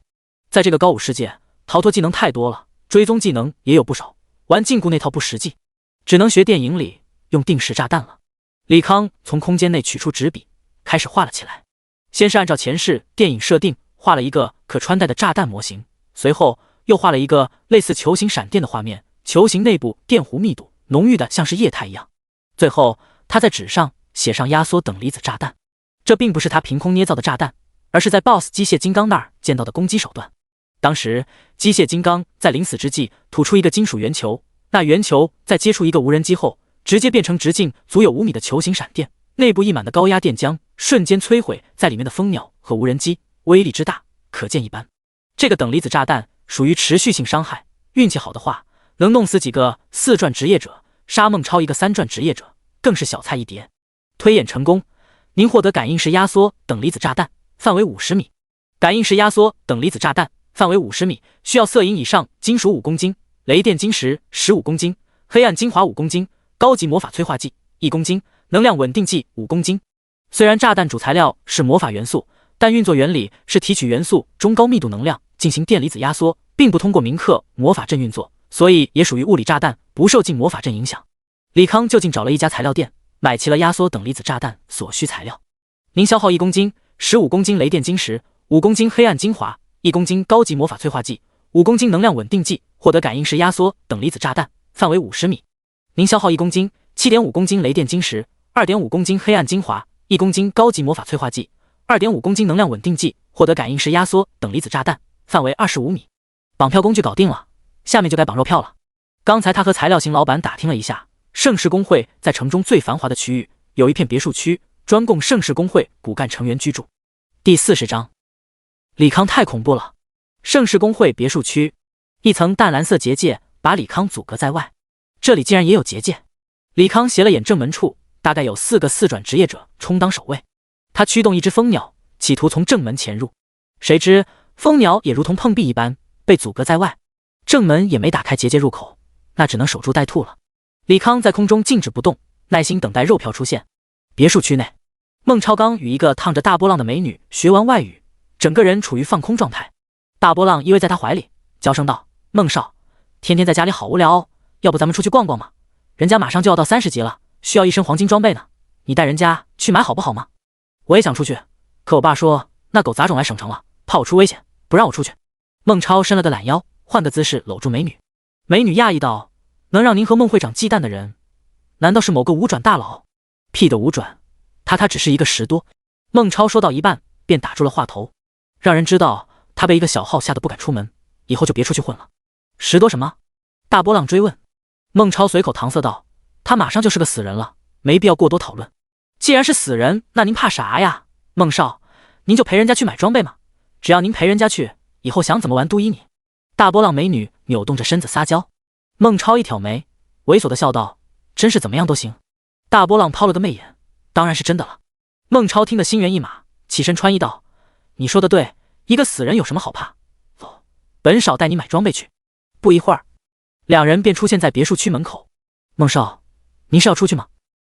在这个高武世界，逃脱技能太多了，追踪技能也有不少，玩禁锢那套不实际，只能学电影里用定时炸弹了。李康从空间内取出纸笔，开始画了起来。先是按照前世电影设定画了一个可穿戴的炸弹模型，随后又画了一个类似球形闪电的画面，球形内部电弧密度浓郁的像是液态一样。最后他在纸上写上压缩等离子炸弹。这并不是他凭空捏造的炸弹，而是在 BOSS 机械金刚那儿见到的攻击手段。当时机械金刚在临死之际吐出一个金属圆球，那圆球在接触一个无人机后，直接变成直径足有5米的球形闪电，内部溢满的高压电浆瞬间摧毁在里面的蜂鸟和无人机，威力之大可见一斑。这个等离子炸弹属于持续性伤害，运气好的话能弄死几个4转职业者，杀孟超一个3转职业者更是小菜一碟。推演成功，您获得感应式压缩等离子炸弹，范围50米。感应式压缩等离子炸弹范围50米，需要色银以上金属5公斤，雷电晶石15公斤，黑暗精华5公斤，高级魔法催化剂1公斤，能量稳定剂5公斤。虽然炸弹主材料是魔法元素，但运作原理是提取元素中高密度能量进行电离子压缩，并不通过铭刻魔法阵运作，所以也属于物理炸弹，不受进魔法阵影响。李康就近找了一家材料店，买齐了压缩等离子炸弹所需材料。您消耗1公斤15公斤雷电晶石，5公斤黑暗精华，1公斤高级魔法催化剂，5公斤能量稳定剂，获得感应式压缩等离子炸弹，范围50米。您消耗1公斤7.5公斤雷电晶石，2.5公斤黑暗精华，1公斤高级魔法催化剂，2.5公斤能量稳定剂，获得感应式压缩等离子炸弹，范围25米。绑票工具搞定了，下面就该绑肉票了。刚才他和材料型老板打听了一下，盛世公会在城中最繁华的区域有一片别墅区，专供盛世公会骨干成员居住。第40章，李康太恐怖了。盛世公会别墅区，一层淡蓝色结界把李康阻隔在外，这里竟然也有结界。李康斜了眼正门处，大概有4个4转职业者充当守卫。他驱动一只蜂鸟，企图从正门潜入，谁知蜂鸟也如同碰壁一般被阻隔在外，正门也没打开结界入口，那只能守株待兔了。李康在空中静止不动，耐心等待肉票出现。别墅区内，孟超刚与一个烫着大波浪的美女学完外语，整个人处于放空状态。大波浪依偎在他怀里，娇声道：“孟少，天天在家里好无聊哦，要不咱们出去逛逛嘛？人家马上就要到30级了，需要一身黄金装备呢，你带人家去买好不好吗？”我也想出去，可我爸说那狗杂种来省城了，怕我出危险，不让我出去。孟超伸了个懒腰，换个姿势搂住美女。美女讶异道：“能让您和孟会长忌惮的人，难道是某个五转大佬？屁的五转，他只是一个10多。孟超说到一半便打住了话头，让人知道他被一个小号吓得不敢出门，以后就别出去混了。10多什么？大波浪追问。孟超随口搪塞道：他马上就是个死人了，没必要过多讨论。既然是死人，那您怕啥呀？孟少，您就陪人家去买装备嘛，只要您陪人家去，以后想怎么玩都依你。大波浪美女扭动着身子撒娇。孟超一挑眉，猥琐的笑道：真是怎么样都行。大波浪抛了个媚眼，当然是真的了。孟超听得心猿意马，起身穿衣道：你说的对，一个死人有什么好怕？走，本少带你买装备去。不一会儿，两人便出现在别墅区门口。孟少，您是要出去吗？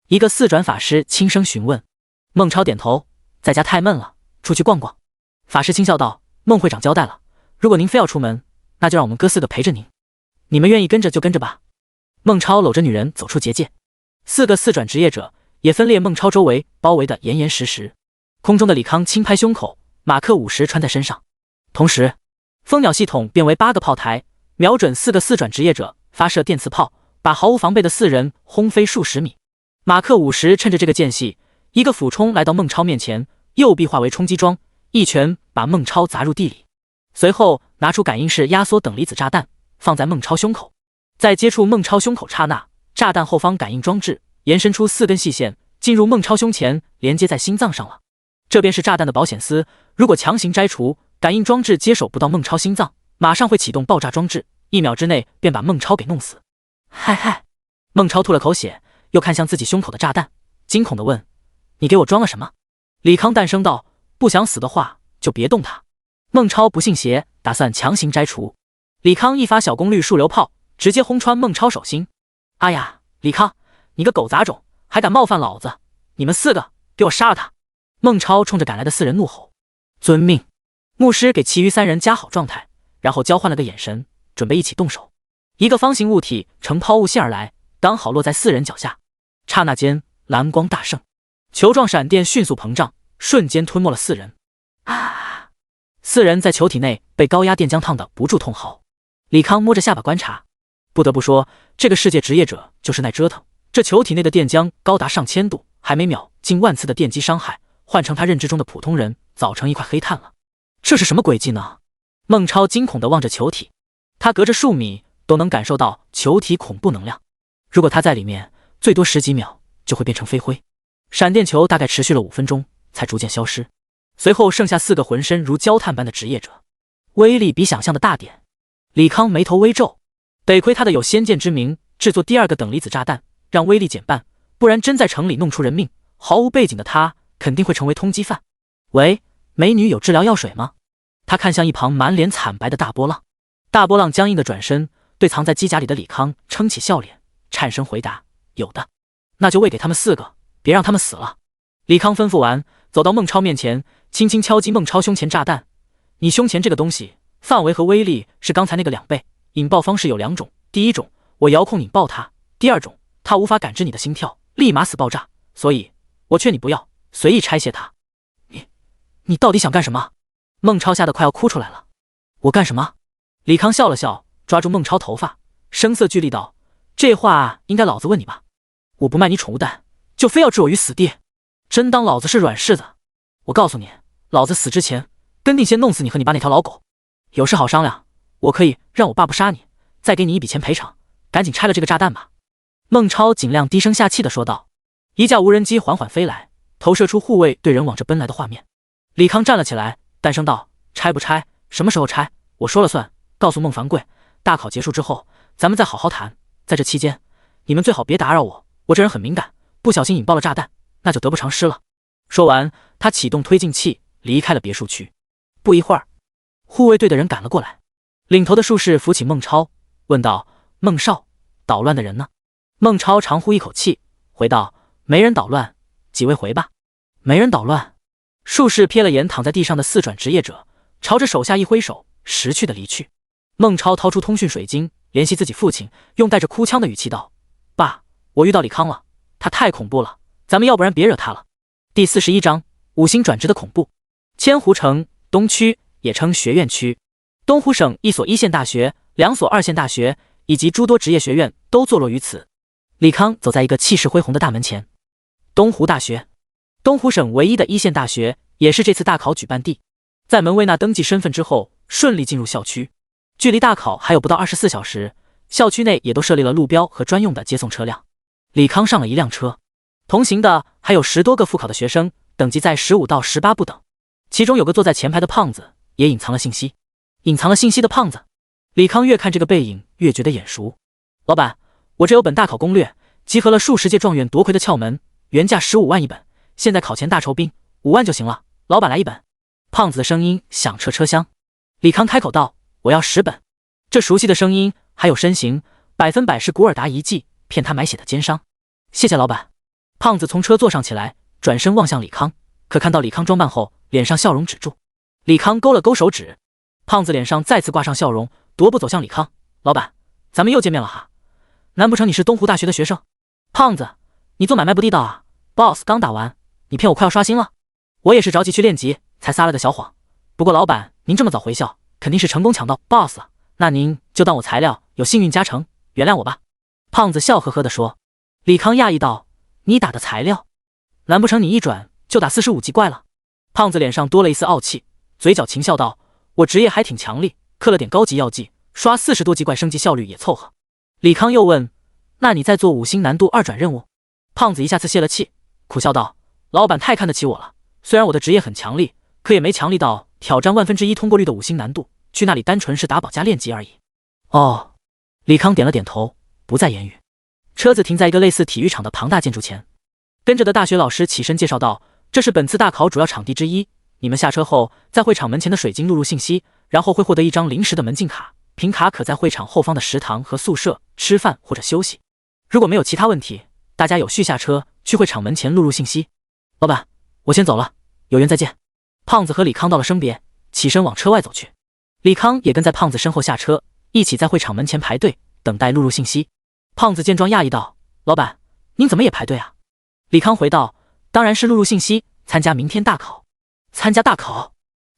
一个4转法师轻声询问。孟超点头，在家太闷了，出去逛逛。法师轻笑道：孟会长交代了，如果您非要出门，那就让我们哥4个陪着您，你们愿意跟着就跟着吧。孟超搂着女人走出结界，4个4转职业者也分列孟超周围，包围得严严实实。空中的李康轻拍胸口，马克50穿在身上，同时蜂鸟系统变为8个炮台，瞄准4个4转职业者发射电磁炮，把毫无防备的4人轰飞数十米。马克50趁着这个间隙，一个俯冲来到孟超面前，右臂化为冲击桩，一拳把孟超砸入地里。随后拿出感应式压缩等离子炸弹，放在孟超胸口。在接触孟超胸口刹那，炸弹后方感应装置延伸出4根细线，进入孟超胸前，连接在心脏上了。这便是炸弹的保险丝，如果强行摘除，感应装置接手不到孟超心脏，马上会启动爆炸装置，1秒之内便把孟超给弄死。嗨，孟超吐了口血，又看向自己胸口的炸弹，惊恐地问：你给我装了什么？李康淡声道：不想死的话就别动它。孟超不信邪，打算强行摘除。李康一发小功率束流炮，直接轰穿孟超手心。哎呀，李康，你个狗杂种，还敢冒犯老子！你们4个给我杀了他！孟超冲着赶来的4人怒吼。遵命。牧师给其余3人加好状态，然后交换了个眼神，准备一起动手。一个方形物体呈抛物线而来，刚好落在4人脚下。刹那间，蓝光大盛，球状闪电迅速膨胀，瞬间吞没了4人。啊！4人在球体内被高压电浆烫得不住痛嚎。李康摸着下巴观察，不得不说，这个世界职业者就是耐折腾。这球体内的电浆高达上千度，还每秒近万次的电击伤害，换成他认知中的普通人，早成一块黑炭了。这是什么诡计呢？孟超惊恐地望着球体，他隔着数米都能感受到球体恐怖能量。如果他在里面，最多10几秒就会变成飞灰。闪电球大概持续了5分钟，才逐渐消失。随后剩下4个浑身如焦炭般的职业者，威力比想象的大点。李康眉头微皱，得亏他的有先见之明，制作第2个等离子炸弹，让威力减半，不然真在城里弄出人命，毫无背景的他肯定会成为通缉犯。喂，美女有治疗药水吗？他看向一旁满脸惨白的大波浪。大波浪僵硬的转身，对藏在机甲里的李康撑起笑脸，颤声回答：有的。那就喂给他们4个，别让他们死了。李康吩咐完，走到孟超面前，轻轻敲击孟超胸前炸弹。你胸前这个东西范围和威力是刚才那个2倍，引爆方式有2种，第1种我遥控引爆它，第2种它无法感知你的心跳，立马死爆炸，所以我劝你不要随意拆卸它。你到底想干什么？孟超吓得快要哭出来了。我干什么？李康笑了笑，抓住孟超头发，声色俱厉道：这话应该老子问你吧？我不卖你宠物蛋，就非要置我于死地，真当老子是软柿子？我告诉你，老子死之前跟定先弄死你和你爸那条老狗。有事好商量，我可以让我爸不杀你，再给你一笔钱赔偿，赶紧拆了这个炸弹吧。孟超尽量低声下气地说道。一架无人机缓缓飞来，投射出护卫对人往这奔来的画面。李康站了起来，淡声道：拆不拆，什么时候拆，我说了算。告诉孟凡贵，大考结束之后咱们再好好谈，在这期间你们最好别打扰我，我这人很敏感，不小心引爆了炸弹，那就得不偿失了。说完，他启动推进器离开了别墅区。不一会儿，护卫队的人赶了过来，领头的术士扶起孟超，问道：孟少，捣乱的人呢？孟超长呼一口气，回道：没人捣乱，几位回吧。没人捣乱。术士瞥了眼躺在地上的4转职业者，朝着手下一挥手，识趣的离去。孟超掏出通讯水晶，联系自己父亲，用带着哭腔的语气道：爸，我遇到李康了，他太恐怖了，咱们要不然别惹他了。第41章5星转职的恐怖。千湖城东区，也称学院区，东湖省1所1线大学，2所2线大学，以及诸多职业学院都坐落于此。李康走在一个气势恢宏的大门前，东湖大学，东湖省唯一的一线大学，也是这次大考举办地。在门卫那登记身份之后，顺利进入校区。距离大考还有不到24小时，校区内也都设立了路标和专用的接送车辆。李康上了一辆车，同行的还有10多个复考的学生，等级在15到18不等。其中有个坐在前排的胖子，也隐藏了信息。隐藏了信息的胖子，李康越看这个背影越觉得眼熟。老板，我这有本大考攻略，集合了数十届状元夺魁的窍门，原价15万一本，现在考前大酬宾5万就行了，老板来一本。胖子的声音响彻车厢。李康开口道：我要10本。这熟悉的声音还有身形，100%是古尔达遗迹骗他买血的奸商。谢谢老板。胖子从车座上起来，转身望向李康，可看到李康装扮后，脸上笑容止住。李康勾了勾手指，胖子脸上再次挂上笑容，踱步走向李康。老板，咱们又见面了哈，难不成你是东湖大学的学生？胖子，你做买卖不地道啊 ，boss 刚打完，你骗我快要刷新了。我也是着急去练级才撒了个小谎。不过老板，您这么早回校，肯定是成功抢到 boss 了，那您就当我材料有幸运加成，原谅我吧。胖子笑呵呵地说。李康讶异道：你打的材料，难不成你一转就打45级怪了？胖子脸上多了一丝傲气，嘴角情笑道：我职业还挺强力，刻了点高级药剂，刷40多级怪升级效率也凑合。李康又问：那你在做5星难度2转任务？胖子一下子泄了气，苦笑道：老板太看得起我了，虽然我的职业很强力，可也没强力到挑战1/1000通过率的5星难度，去那里单纯是打宝加练级而已。哦，李康点了点头，不再言语。车子停在一个类似体育场的庞大建筑前，跟着的大学老师起身介绍道：这是本次大考主要场地之一，你们下车后在会场门前的水晶录入信息，然后会获得一张临时的门禁卡，凭卡可在会场后方的食堂和宿舍吃饭或者休息。如果没有其他问题，大家有序下车去会场门前录入信息。老板，我先走了，有缘再见。胖子和李康道了声别，起身往车外走去。李康也跟在胖子身后下车，一起在会场门前排队等待录入信息。胖子见状讶异道：老板，您怎么也排队啊？李康回道：当然是录入信息，参加明天大考。参加大考？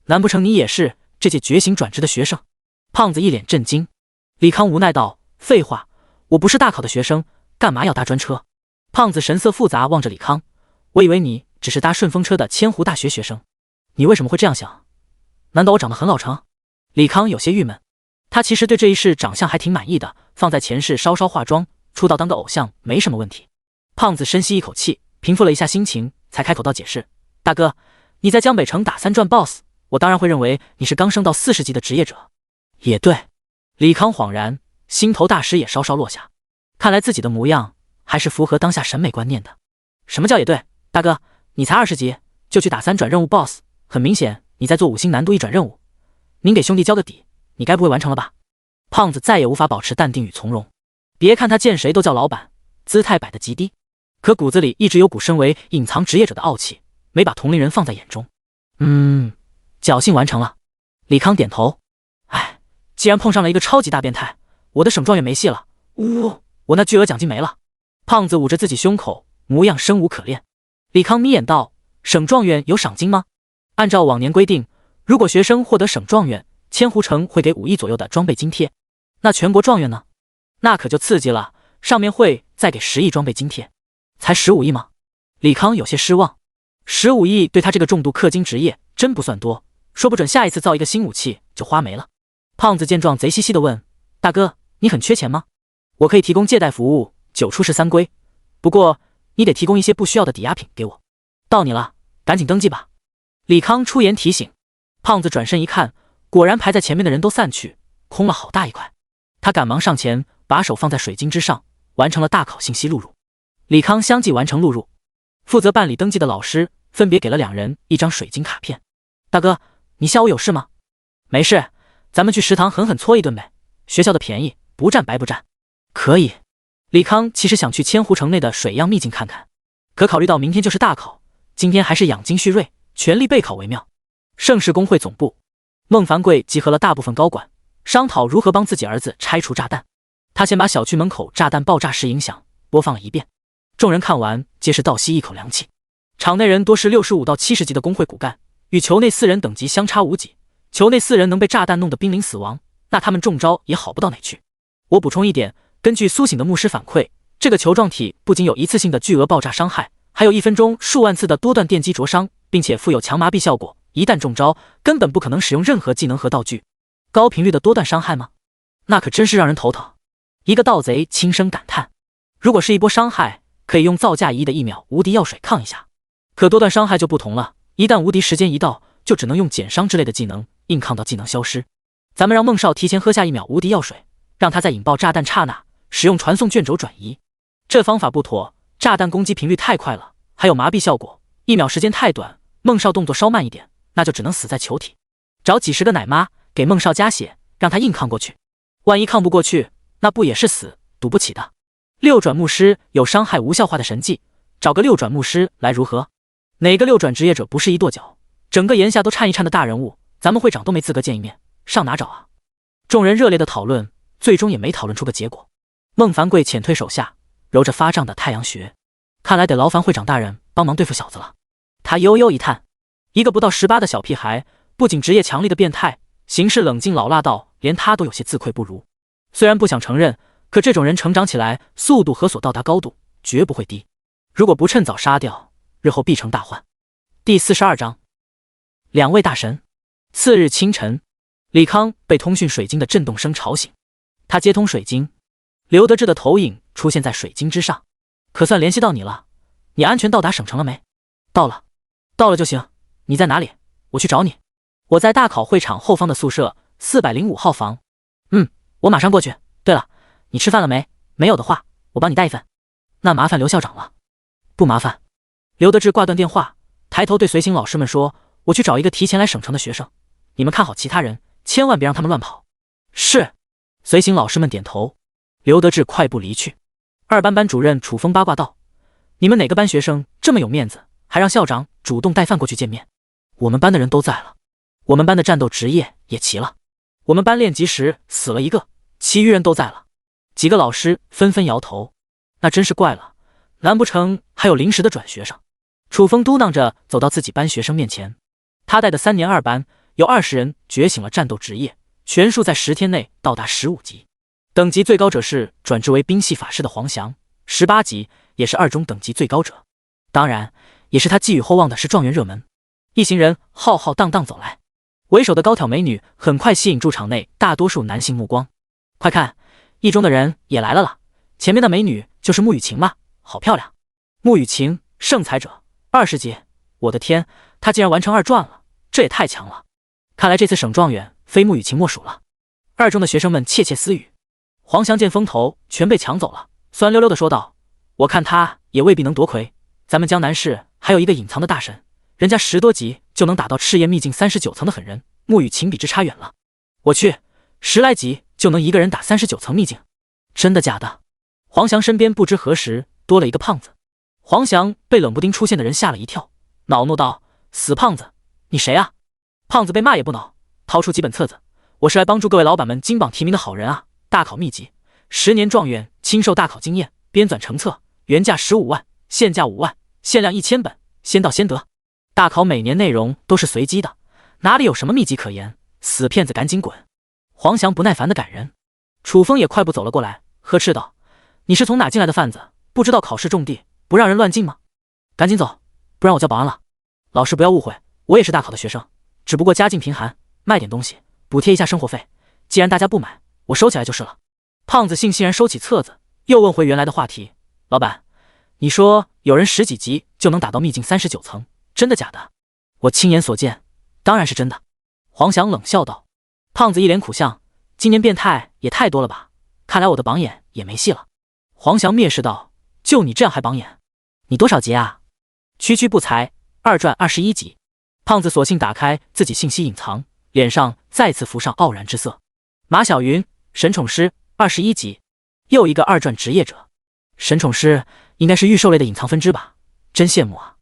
难不成你也是这届觉醒转职的学生？胖子一脸震惊。李康无奈道：废话，我不是大考的学生，干嘛要搭专车？胖子神色复杂望着李康，我以为你只是搭顺风车的千湖大学学生，你为什么会这样想？难道我长得很老成？李康有些郁闷，他其实对这一世长相还挺满意的，放在前世稍稍化妆，出道当个偶像没什么问题。胖子深吸一口气，平复了一下心情，才开口道解释：大哥，你在江北城打3转 boss， 我当然会认为你是刚升到40级的职业者。也对。李康恍然，心头大石也稍稍落下，看来自己的模样还是符合当下审美观念的。什么叫也对？大哥，你才20级就去打3转任务 boss， 很明显你在做5星难度1转任务，您给兄弟交个底，你该不会完成了吧？胖子再也无法保持淡定与从容。别看他见谁都叫老板，姿态摆得极低，可骨子里一直有股身为隐藏职业者的傲气，没把同龄人放在眼中。侥幸完成了。李康点头。哎，既然碰上了一个超级大变态，我的省状元没戏了。我那巨额奖金没了。胖子捂着自己胸口，模样生无可恋。李康眯眼道：省状元有赏金吗？按照往年规定，如果学生获得省状元，千湖城会给5亿左右的装备津贴。那全国状元呢？那可就刺激了，上面会再给10亿装备津贴。才15亿吗？李康有些失望。15亿对他这个重度氪金职业真不算多，说不准下一次造一个新武器就花没了。胖子见状贼兮兮地问：大哥，你很缺钱吗？我可以提供借贷服务，9出103归，不过你得提供一些不需要的抵押品给我。到你了，赶紧登记吧。李康出言提醒。胖子转身一看，果然排在前面的人都散去，空了好大一块。他赶忙上前，把手放在水晶之上，完成了大考信息录入。李康相继完成录入，负责办理登记的老师分别给了2人一张水晶卡片。大哥，你下午有事吗？没事，咱们去食堂狠狠搓一顿呗，学校的便宜不占白不占。可以。李康其实想去千湖城内的水漾秘境看看，可考虑到明天就是大考，今天还是养精蓄锐，全力备考为妙。盛世工会总部，孟凡贵集合了大部分高管，商讨如何帮自己儿子拆除炸弹。他先把小区门口炸弹爆炸时影响播放了一遍，众人看完皆是倒吸一口凉气。场内人多是65到70级的工会骨干，与球内4人等级相差无几。球内4人能被炸弹弄得濒临死亡，那他们中招也好不到哪去。我补充一点，根据苏醒的牧师反馈，这个球状体不仅有一次性的巨额爆炸伤害，还有1分钟数万次的多段电击灼伤，并且附有强麻痹效果，一旦中招，根本不可能使用任何技能和道具。高频率的多段伤害吗？那可真是让人头疼。一个盗贼轻声感叹，如果是一波伤害，可以用造价1亿的1秒无敌药水抗一下，可多段伤害就不同了，一旦无敌时间一到，就只能用减伤之类的技能硬抗到技能消失。咱们让孟少提前喝下1秒无敌药水，让他在引爆炸弹刹那使用传送卷轴转移。这方法不妥，炸弹攻击频率太快了，还有麻痹效果，1秒时间太短，孟少动作稍慢一点，那就只能死在球体。找几10个奶妈给孟少加血，让他硬抗过去。万一抗不过去，那不也是死，赌不起的。六转牧师有伤害无效化的神技，找个六转牧师来如何？哪个六转职业者不是一跺脚，整个炎夏都颤一颤的大人物，咱们会长都没资格见一面，上哪找啊？众人热烈的讨论，最终也没讨论出个结果。孟凡贵遣退手下，揉着发胀的太阳穴，看来得劳烦会长大人帮忙对付小子了。他悠悠一叹，一个不到18的小屁孩，不仅职业强力的变态，行事冷静老辣到连他都有些自愧不如。虽然不想承认，可这种人成长起来速度和所到达高度绝不会低，如果不趁早杀掉，日后必成大患。第42章两位大神。次日清晨，李康被通讯水晶的震动声吵醒，他接通水晶，刘德志的投影出现在水晶之上。可算联系到你了，你安全到达省城了没？到了，到了就行。你在哪里？我去找你。我在大考会场后方的宿舍405号房。我马上过去。对了，你吃饭了没？没有的话，我帮你带一份。那麻烦刘校长了。不麻烦。刘德志挂断电话，抬头对随行老师们说，我去找一个提前来省城的学生，你们看好其他人，千万别让他们乱跑。是。随行老师们点头。刘德志快步离去。2班班主任楚风八卦道，你们哪个班学生这么有面子，还让校长主动带饭过去见面？我们班的人都在了，我们班的战斗职业也齐了，我们班练级时死了一个，其余人都在了。几个老师纷纷摇头，那真是怪了，难不成还有临时的转学生？楚风嘟囔着走到自己班学生面前，他带的3年2班有20人觉醒了战斗职业，全数在10天内到达15级，等级最高者是转职为兵系法师的黄翔，18级，也是2中等级最高者，当然也是他寄予厚望的是状元热门。一行人浩浩荡荡走来，为首的高挑美女很快吸引住场内大多数男性目光。快看，一中的人也来了，前面的美女就是穆雨晴吗？好漂亮。穆雨晴，圣才者，20级，我的天，她竟然完成2转了，这也太强了。看来这次省状元非穆雨晴莫属了。2中的学生们窃窃私语。黄翔见风头全被抢走了，酸溜溜地说道，我看他也未必能夺魁，咱们江南市还有一个隐藏的大神，人家10多级就能打到赤焰秘境39层的狠人，穆雨晴比之差远了。我去，10来级就能一个人打39层秘境，真的假的？黄翔身边不知何时多了一个胖子。黄翔被冷不丁出现的人吓了一跳，恼怒道，死胖子，你谁啊？胖子被骂也不恼，掏出几本册子，我是来帮助各位老板们金榜题名的好人啊，大考秘籍，10年状元亲授大考经验，编纂成册，原价15万，现价5万，限量1000本，先到先得。大考每年内容都是随机的，哪里有什么秘籍可言？死骗子赶紧滚！黄翔不耐烦的赶人。楚风也快步走了过来，呵斥道，你是从哪进来的贩子？不知道考试重地，不让人乱进吗？赶紧走，不然我叫保安了。老师不要误会，我也是大考的学生，只不过家境贫寒，卖点东西补贴一下生活费，既然大家不买，我收起来就是了。胖子悻悻然收起册子，又问回原来的话题，老板，你说有人10几级就能打到秘境39层，真的假的？我亲眼所见，当然是真的。黄翔冷笑道。胖子一脸苦相，今年变态也太多了吧，看来我的榜眼也没戏了。黄翔蔑视道，就你这样还榜眼？你多少级啊？区区不才2转21级。胖子索性打开自己信息隐藏，脸上再次浮上傲然之色。马小云，神宠师，21级，又一个2转职业者。神宠师应该是御兽类的隐藏分支吧，真羡慕啊。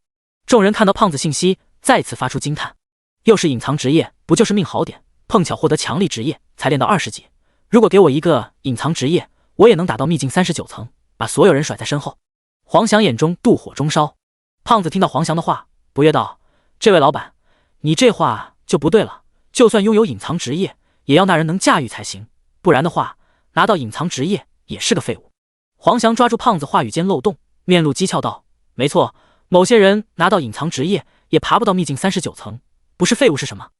众人看到胖子信息，再次发出惊叹，又是隐藏职业，不就是命好点，碰巧获得强力职业才练到20级，如果给我一个隐藏职业，我也能打到秘境39层，把所有人甩在身后。黄翔眼中妒火中烧。胖子听到黄翔的话，不悦道，这位老板，你这话就不对了，就算拥有隐藏职业，也要那人能驾驭才行，不然的话，拿到隐藏职业也是个废物。黄翔抓住胖子话语间漏洞，面露讥诮道：没错，某些人拿到隐藏职业也爬不到秘境39层，不是废物是什么？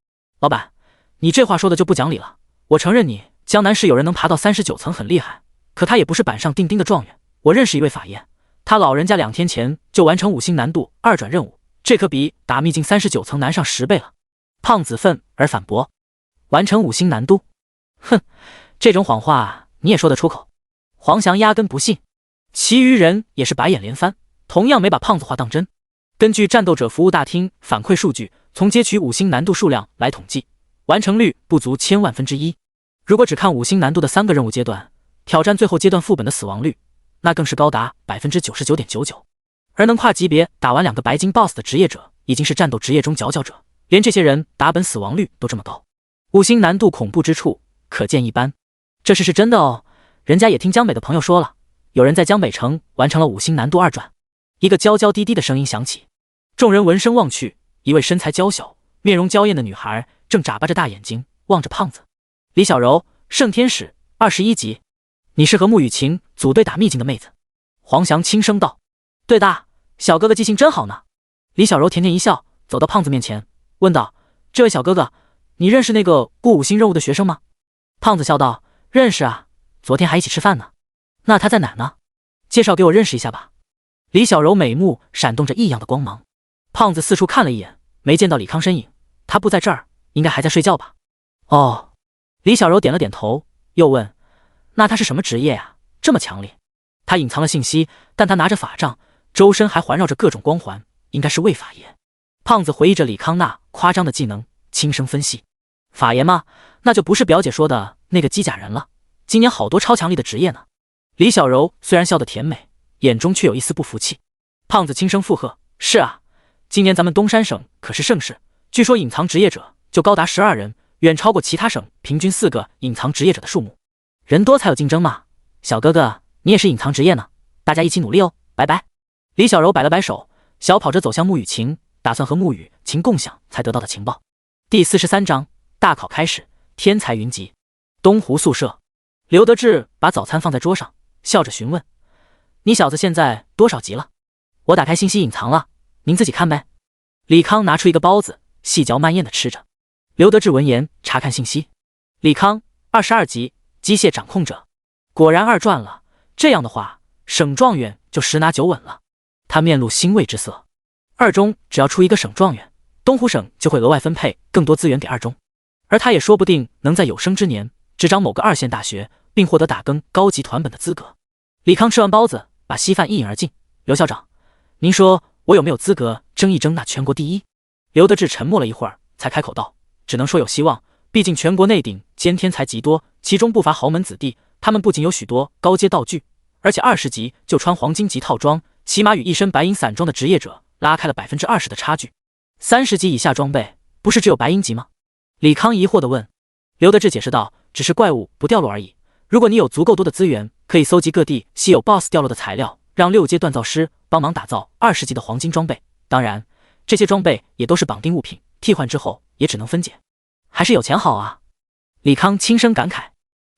老板，你这话说的就不讲理了。我承认你江南市有人能爬到39层很厉害，可他也不是板上钉钉的状元。我认识一位法爷，他老人家2天前就完成5星难度2转任务，这可比打秘境39层难上10倍了。胖子愤而反驳：完成5星难度？哼，这种谎话你也说得出口？黄翔压根不信，其余人也是白眼连番，同样没把胖子话当真。根据战斗者服务大厅反馈数据，从截取5星难度数量来统计，完成率不足千万分之一。如果只看5星难度的3个任务阶段，挑战最后阶段副本的死亡率，那更是高达 99.99%。而能跨级别打完2个白金 BOSS 的职业者，已经是战斗职业中佼佼者，连这些人打本死亡率都这么高，5星难度恐怖之处可见一斑。这事是真的哦，人家也听江北的朋友说了，有人在江北城完成了5星难度2转。一个娇娇滴滴的声音响起，众人闻声望去，一位身材娇小、面容娇艳的女孩正眨巴着大眼睛望着胖子。李小柔，圣天使，21级。你是和穆雨晴组队打秘境的妹子？黄翔轻声道。对的，小哥哥记性真好呢。李小柔甜甜一笑，走到胖子面前，问道：这位小哥哥，你认识那个过5星任务的学生吗？胖子笑道：认识啊，昨天还一起吃饭呢。那他在哪呢？介绍给我认识一下吧。李小柔美目闪动着异样的光芒。胖子四处看了一眼，没见到李康身影，他不在这儿，应该还在睡觉吧？哦。李小柔点了点头，又问：那他是什么职业呀？这么强烈？他隐藏了信息，但他拿着法杖，周身还环绕着各种光环，应该是魏法爷。胖子回忆着李康那夸张的技能，轻声分析：法爷吗？那就不是表姐说的那个机甲人了，今年好多超强力的职业呢。李小柔虽然笑得甜美，眼中却有一丝不服气。胖子轻声附和：是啊，今年咱们东山省可是盛世，据说隐藏职业者就高达12人，远超过其他省平均4个隐藏职业者的数目。人多才有竞争嘛，小哥哥你也是隐藏职业呢，大家一起努力哦，拜拜。李小柔摆了摆手，小跑着走向穆雨晴，打算和穆雨晴共享才得到的情报。第43章大考开始，天才云集。东湖宿舍，刘德志把早餐放在桌上，笑着询问：你小子现在多少级了？我打开信息隐藏了，您自己看呗。李康拿出一个包子，细嚼慢咽地吃着。刘德志闻言查看信息，李康22级，机械掌控者，果然2转了，这样的话省状元就10拿9稳了。他面露欣慰之色。2中只要出一个省状元，东湖省就会额外分配更多资源给2中，而他也说不定能在有生之年执掌某个2线大学，并获得打更高级团本的资格。李康吃完包子，把稀饭一饮而尽。刘校长，您说我有没有资格争一争那全国第一？刘德志沉默了一会儿，才开口道：只能说有希望，毕竟全国内顶尖天才极多，其中不乏豪门子弟，他们不仅有许多高阶道具，而且20级就穿黄金级套装，起码与一身白银散装的职业者拉开了 20% 的差距。30级以下装备不是只有白银级吗？李康疑惑地问。刘德志解释道：只是怪物不掉落而已，如果你有足够多的资源，可以搜集各地稀有 BOSS 掉落的材料，让6阶锻造师帮忙打造20级的黄金装备，当然这些装备也都是绑定物品，替换之后也只能分解。还是有钱好啊。李康轻声感慨。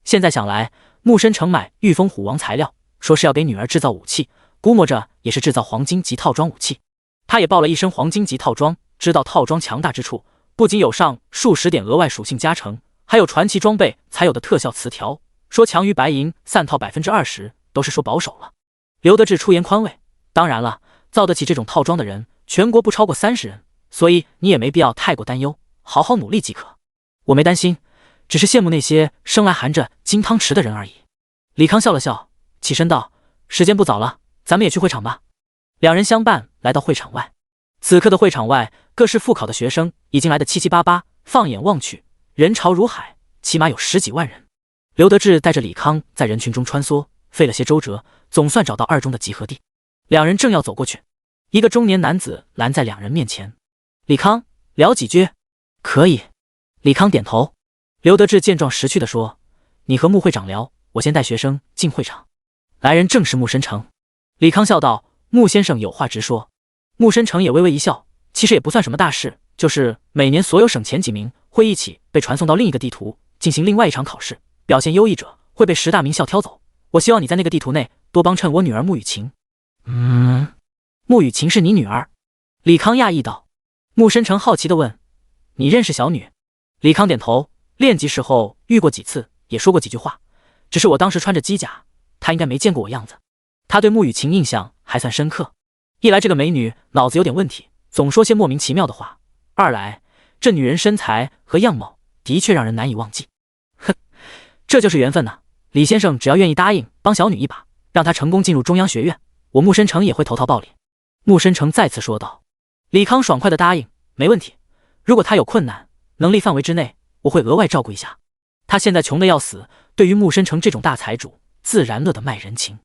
现在想来，木申城买御风虎王材料，说是要给女儿制造武器，估摸着也是制造黄金级套装武器。他也报了一身黄金级套装，知道套装强大之处，不仅有上数十点额外属性加成，还有传奇装备才有的特效词条，说强于白银散套 20%， 都是说保守了。刘德志出言宽慰，当然了，造得起这种套装的人全国不超过30人，所以你也没必要太过担忧，好好努力即可。我没担心，只是羡慕那些生来含着金汤匙的人而已。李康笑了笑，起身道：时间不早了，咱们也去会场吧。两人相伴来到会场外，此刻的会场外，各市复考的学生已经来得七七八八，放眼望去，人潮如海，起码有10几万人。刘德志带着李康在人群中穿梭，费了些周折，总算找到2中的集合地。两人正要走过去，一个中年男子拦在两人面前。李康，聊几句？可以。李康点头。刘德志见状识趣地说：你和穆会长聊，我先带学生进会场。来人正是穆申成。李康笑道：穆先生有话直说。穆申成也微微一笑，其实也不算什么大事，就是每年所有省前几名会一起被传送到另一个地图，进行另外一场考试，表现优异者会被10大名校挑走。我希望你在那个地图内多帮衬我女儿穆雨晴。穆雨晴是你女儿？李康讶异道。穆深成好奇地问：你认识小女？李康点头，练级时候遇过几次，也说过几句话，只是我当时穿着机甲，她应该没见过我样子。他对穆雨晴印象还算深刻，一来这个美女脑子有点问题，总说些莫名其妙的话，二来这女人身材和样貌的确让人难以忘记。哼，这就是缘分呐。李先生只要愿意答应帮小女一把，让她成功进入中央学院，我穆深成也会投桃报李。穆深成再次说道。李康爽快地答应，没问题，如果她有困难，能力范围之内，我会额外照顾一下。他现在穷得要死，对于穆深成这种大财主，自然乐得卖人情。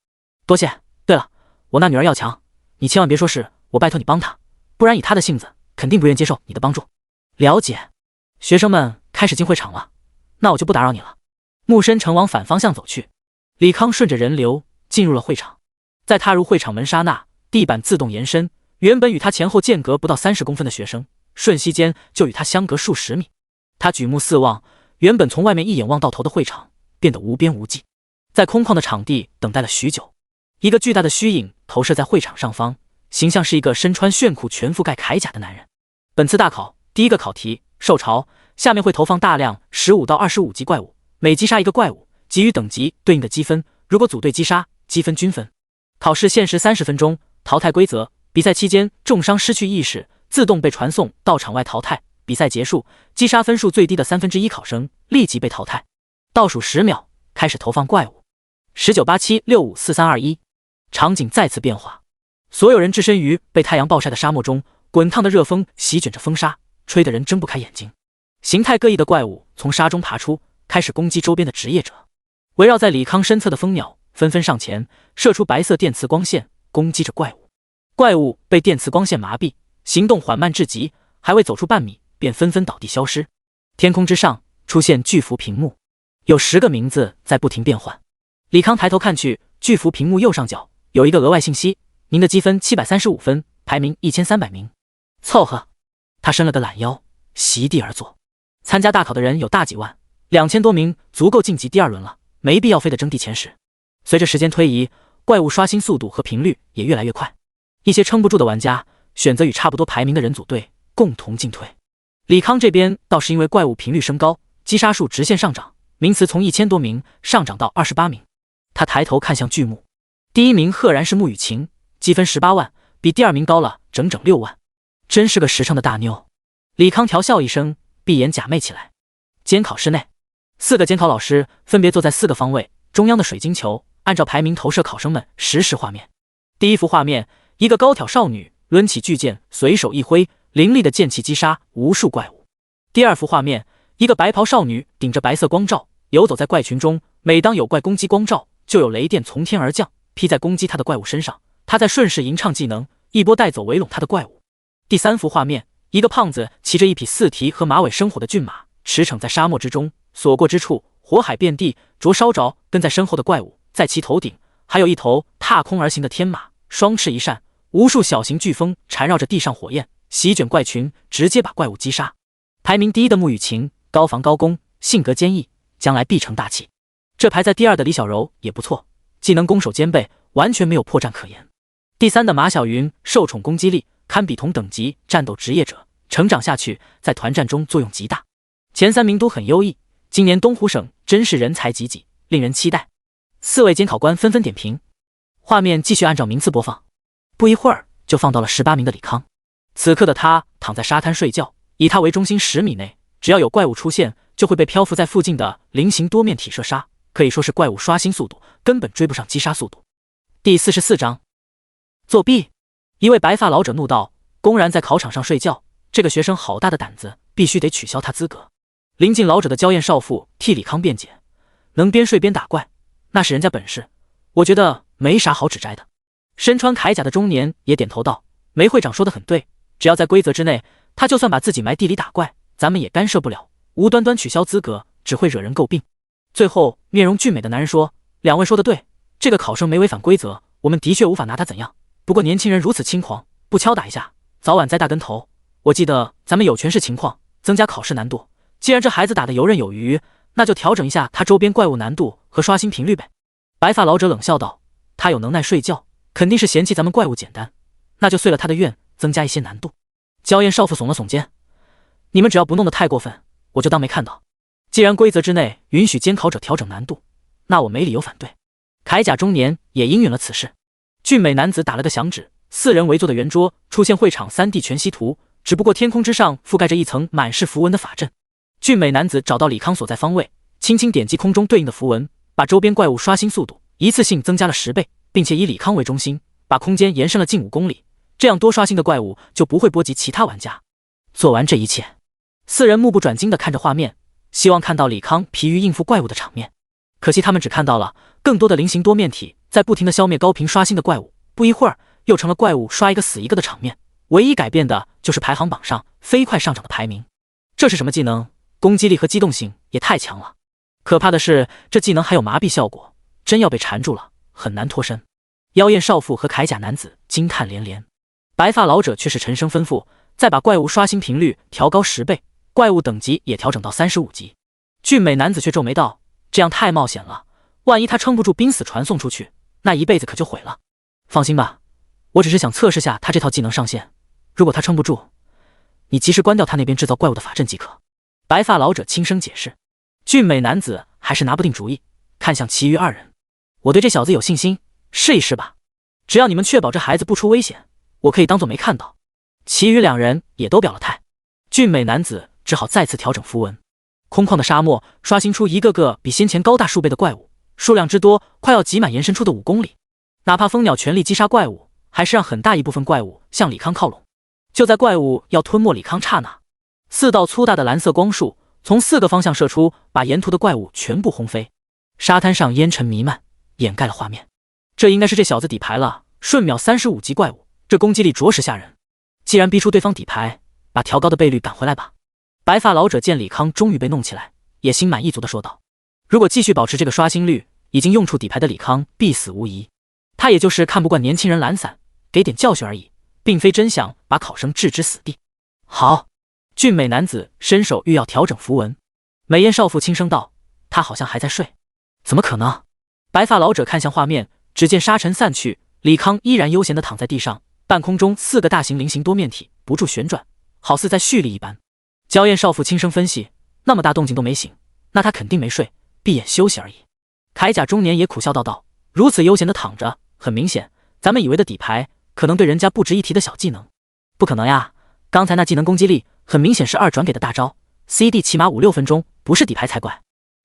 多谢。对了，我那女儿要强，你千万别说是我拜托你帮她，不然以她的性子，肯定不愿接受你的帮助。了解。学生们开始进会场了，那我就不打扰你了。穆深成往反方向走去，李康顺着人流进入了会场。在踏入会场门刹那，地板自动延伸，原本与他前后间隔不到30公分的学生，瞬息间就与他相隔数十米。他举目四望，原本从外面一眼望到头的会场变得无边无际。在空旷的场地等待了许久，一个巨大的虚影投射在会场上方，形象是一个身穿炫酷全覆盖铠甲的男人。本次大考第一个考题受潮，下面会投放大量15到25级怪物，每击杀一个怪物，给予等级对应的积分，如果组队击杀，积分均分。考试限时30分钟。淘汰规则：比赛期间重伤失去意识，自动被传送到场外淘汰。比赛结束，击杀分数最低的1/3考生立即被淘汰。倒数10秒，开始投放怪物。19、87、65、4、3、2、1。场景再次变化，所有人置身于被太阳暴晒的沙漠中，滚烫的热风席卷着风沙，吹得人睁不开眼睛。形态各异的怪物从沙中爬出，开始攻击周边的职业者。围绕在李康身侧的蜂鸟纷纷上前，射出白色电磁光线，攻击着怪物。怪物被电磁光线麻痹，行动缓慢至极，还未走出半米，便纷纷倒地消失。天空之上出现巨幅屏幕，有10个名字在不停变换。李康抬头看去，巨幅屏幕右上角有一个额外信息：您的积分735分，排名1300名。凑合。他伸了个懒腰，席地而坐。参加大考的人有大几万，2000多名足够晋级第2轮了，没必要非得争第前10。随着时间推移，怪物刷新速度和频率也越来越快。一些撑不住的玩家选择与差不多排名的人组队，共同进退。李康这边倒是因为怪物频率升高，击杀数直线上涨，名次从1000多名上涨到28名。他抬头看向巨幕，第1名赫然是穆雨晴，积分18万，比第2名高了整整6万，真是个实诚的大妞。李康调笑一声，闭眼假寐起来。监考室内，4个监考老师分别坐在4个方位，中央的水晶球按照排名投射考生们实时画面。第一幅画面，一个高挑少女抡起巨剑，随手一挥，凌厉的剑气击杀无数怪物。第二幅画面，一个白袍少女顶着白色光罩游走在怪群中，每当有怪攻击光罩，就有雷电从天而降，劈在攻击她的怪物身上，她在顺势吟唱技能，一波带走围拢她的怪物。第三幅画面，一个胖子骑着一匹4蹄和马尾生火的骏马，驰骋在沙漠之中，所过之处火海遍地，灼烧着跟在身后的怪物。在其头顶还有一头踏空而行的天马，双翅一扇，无数小型飓风缠绕着地上火焰，席卷怪群，直接把怪物击杀。排名第1的穆雨晴，高防高攻，性格坚毅，将来必成大器。这排在第2的李小柔也不错，技能攻守兼备，完全没有破绽可言。第3的马小云受宠攻击力堪比同等级战斗职业者，成长下去在团战中作用极大。前3名都很优异，今年东湖省真是人才济济，令人期待。4位监考官纷纷点评。画面继续按照名次播放，不一会儿就放到了18名的李康。此刻的他躺在沙滩睡觉，以他为中心10米内，只要有怪物出现，就会被漂浮在附近的菱形多面体射杀，可以说是怪物刷新速度根本追不上击杀速度。第44章，作弊！一位白发老者怒道：“公然在考场上睡觉，这个学生好大的胆子，必须得取消他资格。”临近老者的娇艳少妇替李康辩解：“能边睡边打怪，那是人家本事，我觉得没啥好指摘的。”身穿铠甲的中年也点头道：“梅会长说得很对，只要在规则之内，他就算把自己埋地里打怪，咱们也干涉不了，无端端取消资格，只会惹人诟病。”最后面容俊美的男人说：“2位说得对，这个考生没违反规则，我们的确无法拿他怎样。不过年轻人如此轻狂，不敲打一下，早晚栽大跟头。我记得咱们有权势情况增加考试难度，既然这孩子打得游刃有余，那就调整一下他周边怪物难度和刷新频率呗。白发老者冷笑道：“他有能耐睡觉，肯定是嫌弃咱们怪物简单，那就遂了他的愿，增加一些难度。”娇艳少妇耸了耸肩：“你们只要不弄得太过分，我就当没看到。既然规则之内允许监考者调整难度，那我没理由反对。”铠甲中年也应允了此事。俊美男子打了个响指，4人围坐的圆桌出现会场3D 全息图，只不过天空之上覆盖着一层满是符文的法阵。俊美男子找到李康所在方位，轻轻点击空中对应的符文，把周边怪物刷新速度一次性增加了10倍，并且以李康为中心，把空间延伸了近5公里，这样多刷新的怪物就不会波及其他玩家。做完这一切，4人目不转睛地看着画面，希望看到李康疲于应付怪物的场面。可惜他们只看到了更多的菱形多面体在不停地消灭高频刷新的怪物，不一会儿又成了怪物刷一个死一个的场面。唯一改变的就是排行榜上飞快上涨的排名。这是什么技能？攻击力和机动性也太强了。可怕的是，这技能还有麻痹效果，真要被缠住了，很难脱身。妖艳少妇和铠甲男子惊叹连连，白发老者却是沉声吩咐，再把怪物刷新频率调高10倍，怪物等级也调整到35级。俊美男子却皱眉道：“这样太冒险了，万一他撑不住濒死传送出去，那一辈子可就毁了。”放心吧，我只是想测试下他这套技能上限，如果他撑不住，你及时关掉他那边制造怪物的法阵即可。白发老者轻声解释。俊美男子还是拿不定主意，看向其余2人：“我对这小子有信心，试一试吧。只要你们确保这孩子不出危险，我可以当作没看到。”其余2人也都表了态。俊美男子只好再次调整符文。空旷的沙漠刷新出一个个比先前高大数倍的怪物，数量之多，快要挤满延伸出的5公里。哪怕蜂鸟全力击杀怪物，还是让很大一部分怪物向李康靠拢。就在怪物要吞没李康刹那，4道粗大的蓝色光束从4个方向射出，把沿途的怪物全部轰飞。沙滩上烟尘弥漫，掩盖了画面。这应该是这小子底牌了，瞬秒35级怪物，这攻击力着实吓人。既然逼出对方底牌，把调高的倍率赶回来吧。白发老者见李康终于被弄起来，也心满意足地说道：“如果继续保持这个刷新率，已经用出底牌的李康必死无疑。他也就是看不惯年轻人懒散，给点教训而已，并非真想把考生置之死地。”好，俊美男子伸手欲要调整符文。美艳少妇轻声道：“他好像还在睡。”怎么可能？白发老者看向画面，只见沙尘散去，李康依然悠闲地躺在地上，半空中4个大型菱形多面体不住旋转，好似在蓄力一般。娇艳少妇轻声分析：“那么大动静都没醒，那他肯定没睡，闭眼休息而已。”铠甲中年也苦笑道：“如此悠闲地躺着，很明显，咱们以为的底牌，可能对人家不值一提的小技能。不可能呀，刚才那技能攻击力很明显是2转给的大招 ，CD 起码5-6分钟，不是底牌才怪。”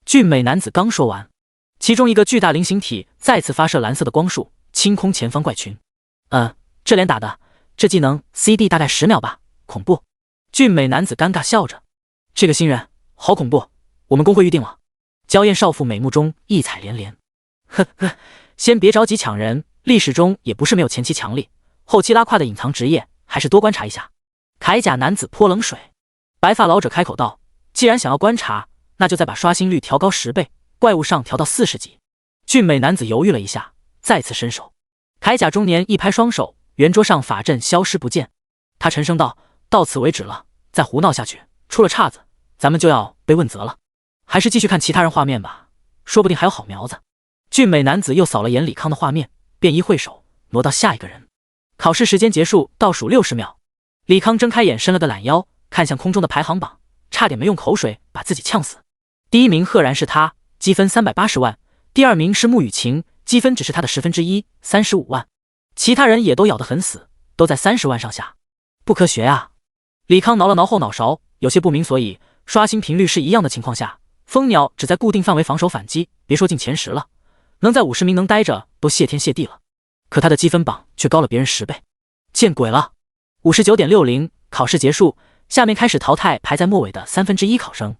俊美男子刚说完，其中一个巨大菱形体再次发射蓝色的光束，清空前方怪群。这连打的，这技能 CD 大概10秒吧，恐怖。俊美男子尴尬笑着：“这个新人好恐怖，我们公会预定了。”娇艳少妇美目中异彩连连：“呵呵，先别着急抢人，历史中也不是没有前期强力，后期拉胯的隐藏职业，还是多观察一下。”铠甲男子泼冷水。白发老者开口道：“既然想要观察，那就再把刷新率调高10倍，怪物上调到40级。”俊美男子犹豫了一下，再次伸手。铠甲中年一拍双手，圆桌上法阵消失不见。他沉声道：“到此为止了，再胡闹下去，出了岔子，咱们就要被问责了。还是继续看其他人画面吧，说不定还有好苗子。”俊美男子又扫了眼李康的画面，便一挥手挪到下一个人。考试时间结束，倒数60秒。李康睁开眼，伸了个懒腰，看向空中的排行榜，差点没用口水把自己呛死。第1名赫然是他，积分380万；第2名是穆雨晴，积分只是他的1/10，35万。其他人也都咬得很死，都在30万上下。不科学啊！李康挠了挠后脑勺，有些不明所以。刷新频率是一样的情况下，蜂鸟只在固定范围防守反击，别说进前10了，能在50名能待着都谢天谢地了。可他的积分榜却高了别人10倍，见鬼了！59.60，考试结束，下面开始淘汰排在末尾的1/3考生。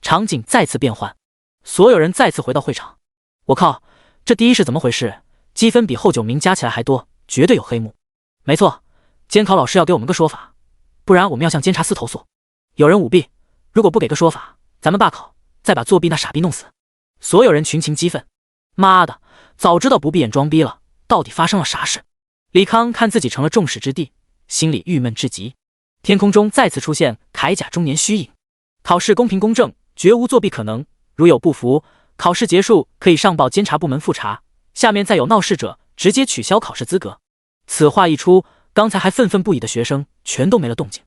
场景再次变换，所有人再次回到会场。我靠，这第一是怎么回事？积分比后9名加起来还多，绝对有黑幕。没错，监考老师要给我们个说法，不然我们要向监察司投诉。有人舞弊，如果不给个说法，咱们罢考，再把作弊那傻逼弄死。所有人群情激愤。妈的，早知道不闭眼装逼了，到底发生了啥事？李康看自己成了众矢之的，心里郁闷至极。天空中再次出现铠甲中年虚影。考试公平公正，绝无作弊可能，如有不服，考试结束可以上报监察部门复查，下面再有闹事者，直接取消考试资格。此话一出，刚才还愤愤不已的学生全都没了动静。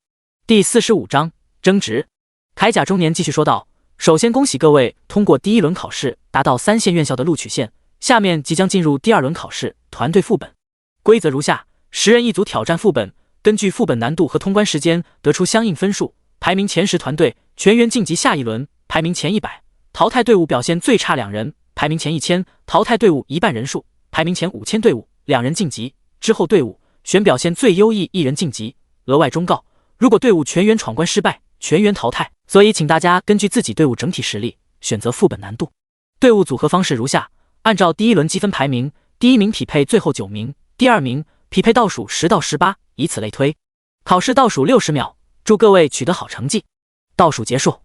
第45章争执。铠甲中年继续说道：首先恭喜各位通过第一轮考试，达到3线院校的录取线，下面即将进入第2轮考试，团队副本。规则如下：10人一组挑战副本，根据副本难度和通关时间得出相应分数，排名前10团队全员晋级下一轮，排名前100，淘汰队伍表现最差2人，排名前1000，淘汰队伍一半人数，排名前5000队伍2人晋级，之后队伍选表现最优异1人晋级。额外忠告，如果队伍全员闯关失败，全员淘汰，所以请大家根据自己队伍整体实力选择副本难度。队伍组合方式如下：按照第一轮积分排名，第1名匹配最后9名，第2名匹配倒数10到18，以此类推。考试倒数60秒，祝各位取得好成绩。倒数结束，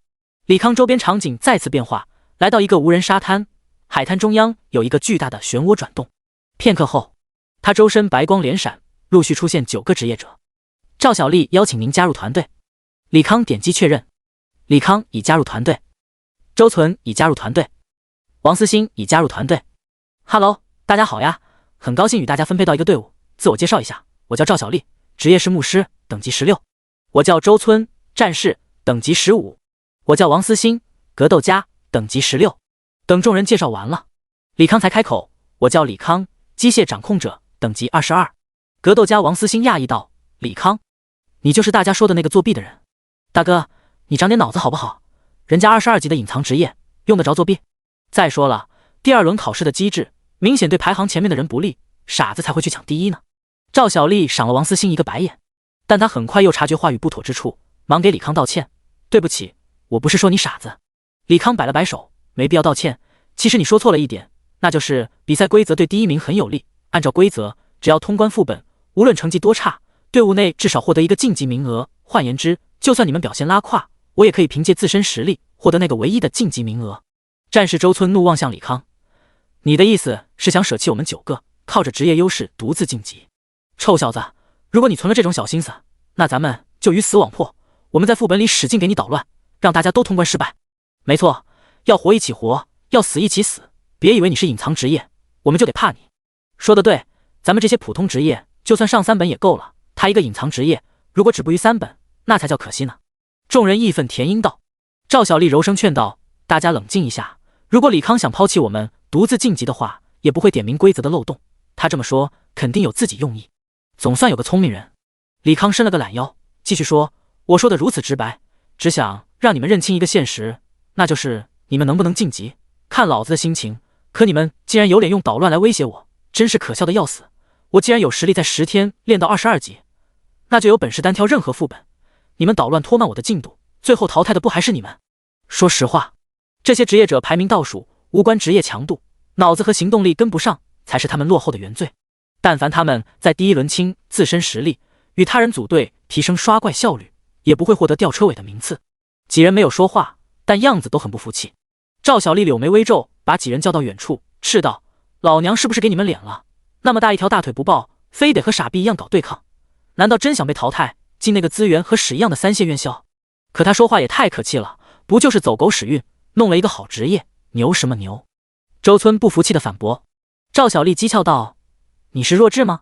李康周边场景再次变化，来到一个无人沙滩，海滩中央有一个巨大的漩涡转动。片刻后，他周身白光连闪，陆续出现9个职业者。赵小丽邀请您加入团队。李康点击确认，李康已加入团队。周存已加入团队。王思欣已加入团队。Hello， 大家好呀，很高兴与大家分配到一个队伍。自我介绍一下，我叫赵小丽，职业是牧师，等级16。我叫周村，战士，等级15。我叫王思欣，格斗家，等级16。等众人介绍完了，李康才开口：我叫李康，机械掌控者，等级22。格斗家王思欣讶异道：李康，你就是大家说的那个作弊的人？大哥，你长点脑子好不好？人家22级的隐藏职业，用得着作弊？再说了，第2轮考试的机制明显对排行前面的人不利，傻子才会去抢第一呢。赵小丽赏了王思欣一个白眼，但他很快又察觉话语不妥之处，忙给李康道歉：对不起，我不是说你傻子。李康摆了摆手：没必要道歉，其实你说错了一点，那就是比赛规则对第1名很有利。按照规则，只要通关副本，无论成绩多差，队伍内至少获得一个晋级名额。换言之，就算你们表现拉胯，我也可以凭借自身实力获得那个唯一的晋级名额。战士周村怒望向李康：你的意思是想舍弃我们9个，靠着职业优势独自晋级？臭小子，如果你存了这种小心思，那咱们就鱼死网破，我们在副本里使劲给你捣乱，让大家都通关失败。没错，要活一起活，要死一起死，别以为你是隐藏职业，我们就得怕你。说得对，咱们这些普通职业就算上3本也够了，他一个隐藏职业，如果止步于3本，那才叫可惜呢。众人义愤填膺道。赵小丽柔声劝道：大家冷静一下，如果李康想抛弃我们独自晋级的话，也不会点明规则的漏洞，他这么说肯定有自己用意，总算有个聪明人。李康伸了个懒腰，继续说：我说的如此直白，只想让你们认清一个现实，那就是你们能不能晋级看老子的心情，可你们竟然有脸用捣乱来威胁我，真是可笑的要死。我既然有实力在10天练到22级，那就有本事单挑任何副本，你们捣乱拖慢我的进度，最后淘汰的不还是你们？说实话，这些职业者排名倒数，无关职业强度，脑子和行动力跟不上才是他们落后的原罪。但凡他们在第1轮清自身实力，与他人组队提升刷怪效率，也不会获得吊车尾的名次。几人没有说话，但样子都很不服气。赵小丽柳眉微皱，把几人叫到远处，斥道：老娘是不是给你们脸了？那么大一条大腿不抱，非得和傻逼一样搞对抗？难道真想被淘汰进那个资源和屎一样的3线院校？可他说话也太客气了，不就是走狗屎运，弄了一个好职业，牛什么牛？周村不服气的反驳。赵小丽讥诮道：你是弱智吗？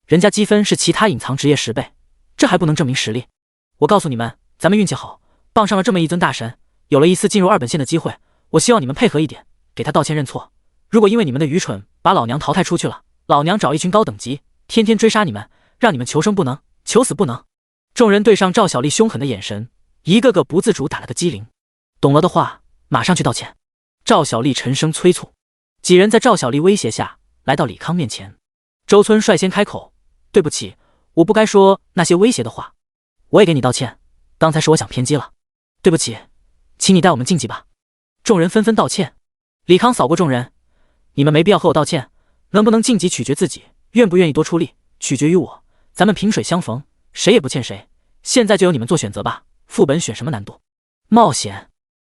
人家积分是其他隐藏职业10倍，这还不能证明实力？我告诉你们，咱们运气好，傍上了这么一尊大神，有了一次进入2本线的机会，我希望你们配合一点，给他道歉认错。如果因为你们的愚蠢把老娘淘汰出去了，老娘找一群高等级，天天追杀你们，让你们求生不能，求死不能。众人对上赵小丽凶狠的眼神，一个个不自主打了个激灵。懂了的话，马上去道歉。赵小丽沉声催促。几人在赵小丽威胁下来到李康面前。周村率先开口：对不起，我不该说那些威胁的话，我也给你道歉，刚才是我想偏激了，对不起，请你带我们晋级吧。众人纷纷道歉。李康扫过众人：你们没必要和我道歉，能不能晋级取决自己，愿不愿意多出力取决于我，咱们萍水相逢，谁也不欠谁，现在就由你们做选择吧。副本选什么难度？冒险、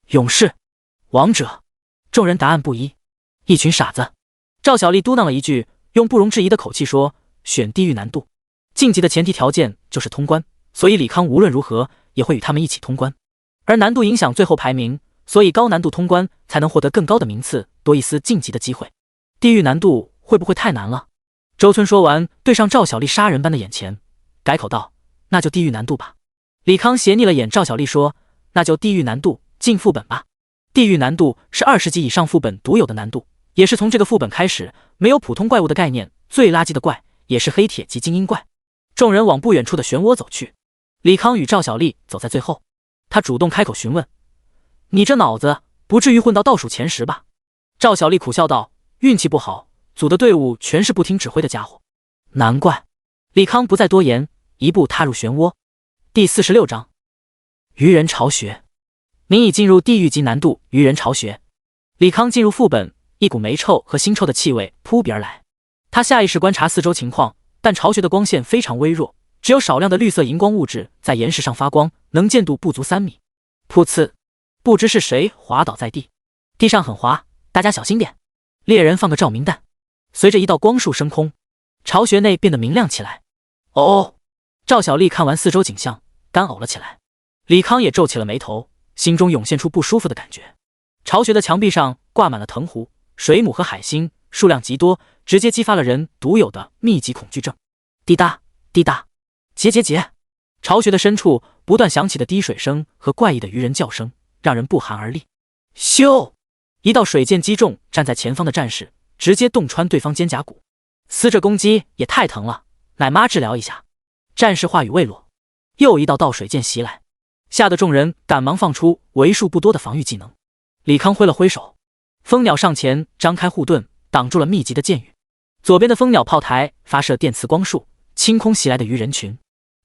勇士、王者？众人答案不一。一群傻子。赵小丽嘟囔了一句，用不容置疑的口气说：选地狱难度。晋级的前提条件就是通关，所以李康无论如何也会与他们一起通关。而难度影响最后排名，所以高难度通关才能获得更高的名次，多一丝晋级的机会。地狱难度会不会太难了？周村说完，对上赵小丽杀人般的眼前，改口道：“那就地狱难度吧。”李康斜睨了眼赵小丽说：“那就地狱难度进副本吧。”地狱难度是20级以上副本独有的难度，也是从这个副本开始没有普通怪物的概念，最垃圾的怪也是黑铁级精英怪。众人往不远处的漩涡走去，李康与赵小丽走在最后。他主动开口询问：“你这脑子不至于混到倒数前10吧？”赵小丽苦笑道：“运气不好，组的队伍全是不听指挥的家伙。”难怪。李康不再多言，一步踏入漩涡。第46章愚人巢穴。您已进入地狱级难度愚人巢穴。李康进入副本，一股霉臭和腥臭的气味扑鼻而来。他下意识观察四周情况，但巢穴的光线非常微弱，只有少量的绿色荧光物质在岩石上发光，能见度不足3米。噗呲，不知是谁滑倒在地，地上很滑，大家小心点。猎人放个照明弹，随着一道光束升空，巢穴内变得明亮起来。哦，赵小丽看完四周景象，干呕了起来。李康也皱起了眉头，心中涌现出不舒服的感觉。巢穴的墙壁上挂满了藤壶、水母和海星，数量极多，直接激发了人独有的密集恐惧症。滴答滴答，结结结。巢穴的深处不断响起的滴水声和怪异的鱼人叫声，让人不寒而栗。咻！一道水箭击中站在前方的战士，直接洞穿对方肩胛骨。撕这攻击也太疼了，奶妈治疗一下。战士话语未落，又一道倒水箭袭来，吓得众人赶忙放出为数不多的防御技能。李康挥了挥手，蜂鸟上前张开护盾，挡住了密集的箭雨。左边的蜂鸟炮台发射电磁光束，清空袭来的鱼人群。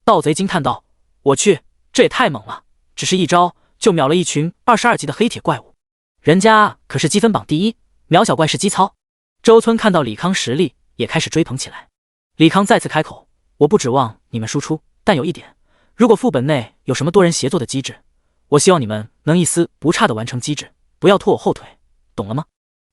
盗贼惊叹道：“我去，这也太猛了！只是一招就秒了一群22级的黑铁怪物，人家可是积分榜第1，秒小怪是基操。”周村看到李康实力，也开始追捧起来。李康再次开口：“我不指望你们输出，但有一点，如果副本内有什么多人协作的机制，我希望你们能一丝不差地完成机制，不要拖我后腿，懂了吗？”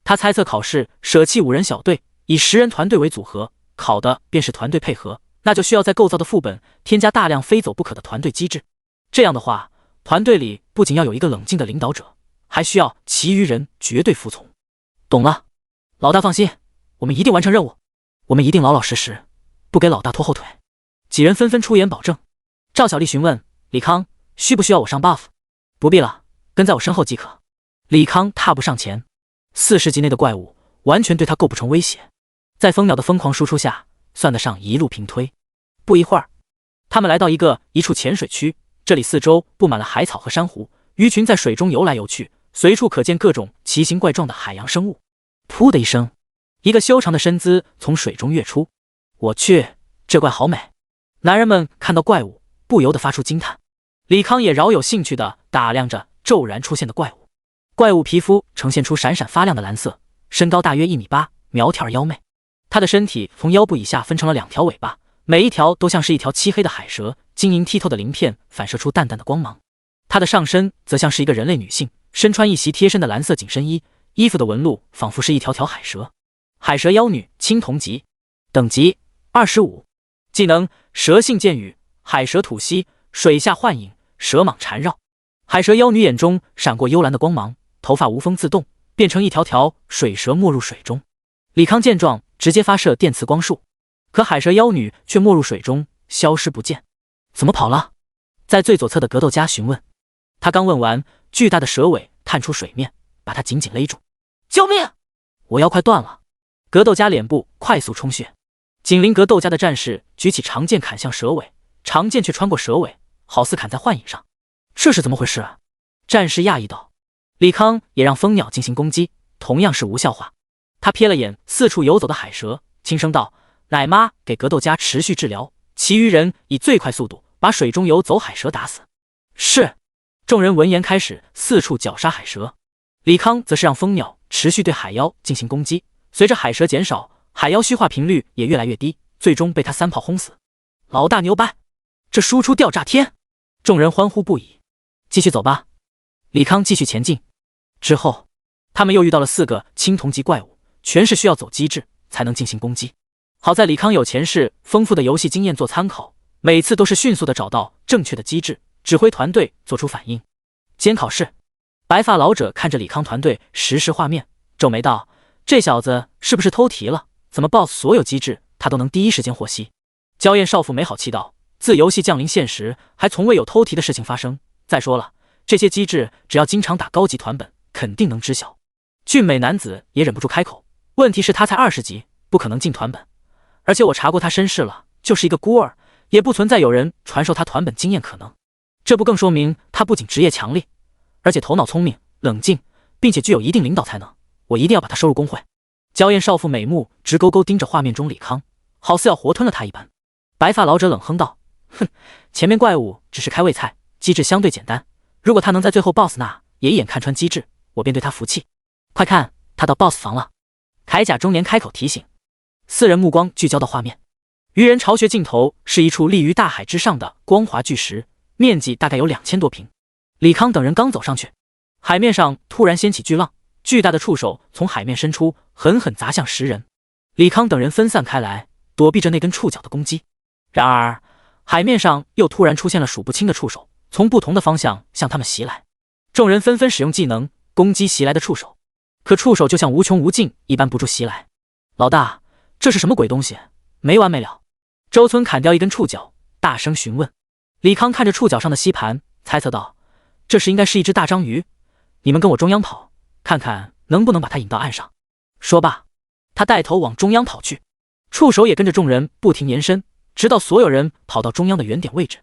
他猜测考试舍弃5人小队，以10人团队为组合，考的便是团队配合，那就需要在构造的副本添加大量非走不可的团队机制。这样的话，团队里不仅要有一个冷静的领导者，还需要其余人绝对服从。懂了，老大放心，我们一定完成任务，我们一定老老实实，不给老大拖后腿。几人纷纷出言保证。赵小丽询问李康：“需不需要我上 buff？” 不必了，跟在我身后即可。李康踏步上前，40级内的怪物完全对他构不成威胁，在蜂鸟的疯狂输出下，算得上一路平推。不一会儿，他们来到一处浅水区，这里四周布满了海草和珊瑚，鱼群在水中游来游去，随处可见各种奇形怪状的海洋生物。噗的一声，一个修长的身姿从水中跃出。我去，这怪好美！男人们看到怪物，不由得发出惊叹。李康也饶有兴趣地打量着骤然出现的怪物。怪物皮肤呈现出闪闪发亮的蓝色，身高大约1.8米，苗条而妖媚。它的身体从腰部以下分成了2条尾巴，每一条都像是一条漆黑的海蛇，晶莹剔透的鳞片反射出淡淡的光芒。它的上身则像是一个人类女性，身穿一袭贴身的蓝色紧身衣，衣服的纹路仿佛是一条条海蛇。海蛇妖女，青铜级，等级25，技能蛇性剑雨，海蛇吐息，水下幻影，蛇蟒缠绕。海蛇妖女眼中闪过幽蓝的光芒，头发无风自动，变成一条条水蛇没入水中。李康见状，直接发射电磁光束，可海蛇妖女却没入水中，消失不见。怎么跑了？在最左侧的格斗家询问。他刚问完，巨大的蛇尾探出水面，把他紧紧勒住。救命！我腰快断了！格斗家脸部快速充血。紧邻格斗家的战士举起长剑砍向蛇尾，长剑却穿过蛇尾，好似砍在幻影上。这是怎么回事啊？战士讶异道。李康也让蜂鸟进行攻击，同样是无效化。他瞥了眼四处游走的海蛇，轻声道：“奶妈给格斗家持续治疗，其余人以最快速度把水中游走海蛇打死。”是。众人闻言开始四处绞杀海蛇。李康则是让蜂鸟持续对海妖进行攻击，随着海蛇减少，海妖虚化频率也越来越低，最终被他3炮轰死。老大牛掰，这输出吊炸天！众人欢呼不已。继续走吧。李康继续前进。之后，他们又遇到了4个青铜级怪物，全是需要走机制才能进行攻击。好在李康有前世丰富的游戏经验做参考，每次都是迅速的找到正确的机制，指挥团队做出反应。监考室，白发老者看着李康团队实时画面，皱眉道：“这小子是不是偷题了？怎么 BOSS 所有机制他都能第一时间获悉？”焦艳少妇没好气道：“自游戏降临现实，还从未有偷题的事情发生。再说了，这些机制只要经常打高级团本，肯定能知晓。”俊美男子也忍不住开口：“问题是他才20级，不可能进团本，而且我查过他身世了，就是一个孤儿，也不存在有人传授他团本经验可能。这不更说明他不仅职业强力，而且头脑聪明、冷静，并且具有一定领导才能。我一定要把他收入工会。”娇艳少妇美目直勾勾盯着画面中李康，好似要活吞了他一般。白发老者冷哼道：“哼，前面怪物只是开胃菜，机制相对简单。如果他能在最后 BOSS 那也一眼看穿机制，我便对他服气。快看，他到 BOSS 房了。”铠甲中年开口提醒。四人目光聚焦到画面，愚人巢穴尽头是一处立于大海之上的光滑巨石，面积大概有2000多平。李康等人刚走上去，海面上突然掀起巨浪，巨大的触手从海面伸出，狠狠砸向10人。李康等人分散开来，躲避着那根触角的攻击。然而海面上又突然出现了数不清的触手，从不同的方向向他们袭来。众人纷纷使用技能攻击袭来的触手，可触手就像无穷无尽一般不住袭来。老大，这是什么鬼东西？没完没了！周村砍掉一根触角，大声询问。李康看着触角上的吸盘，猜测道：“这应该是一只大章鱼，你们跟我中央跑，看看能不能把它引到岸上。”说罢，他带头往中央跑去，触手也跟着众人不停延伸，直到所有人跑到中央的原点位置。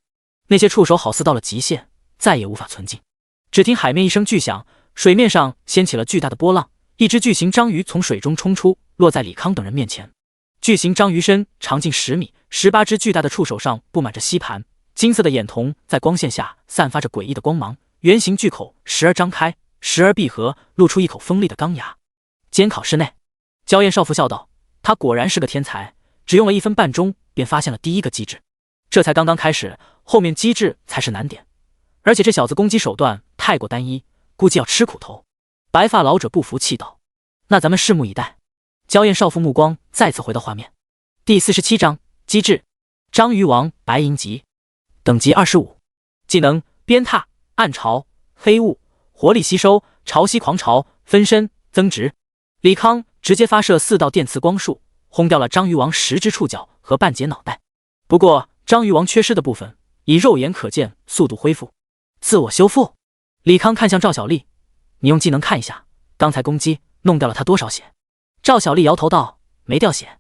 那些触手好似到了极限，再也无法存进。只听海面一声巨响，水面上掀起了巨大的波浪，一只巨型章鱼从水中冲出，落在李康等人面前。巨型章鱼身长近10米，18只巨大的触手上布满着吸盘，金色的眼瞳在光线下散发着诡异的光芒，圆形巨口时而张开，时而闭合，露出一口锋利的钢牙。监考室内，娇艳少妇笑道：“他果然是个天才，只用了1分半钟便发现了第一个机制。这才刚刚开始，后面机制才是难点。而且这小子攻击手段太过单一，估计要吃苦头。”白发老者不服气道：“那咱们拭目以待。”娇艳少妇目光再次回到画面。第47章机制：章鱼王白银级，等级25，技能鞭挞、暗潮、黑雾、活力吸收、潮汐狂潮、分身增值。李康直接发射4道电磁光束，轰掉了章鱼王10只触角和半截脑袋。不过章鱼王缺失的部分以肉眼可见速度恢复。自我修复。李康看向赵小丽：“你用技能看一下，刚才攻击弄掉了他多少血？”赵小丽摇头道：“没掉血。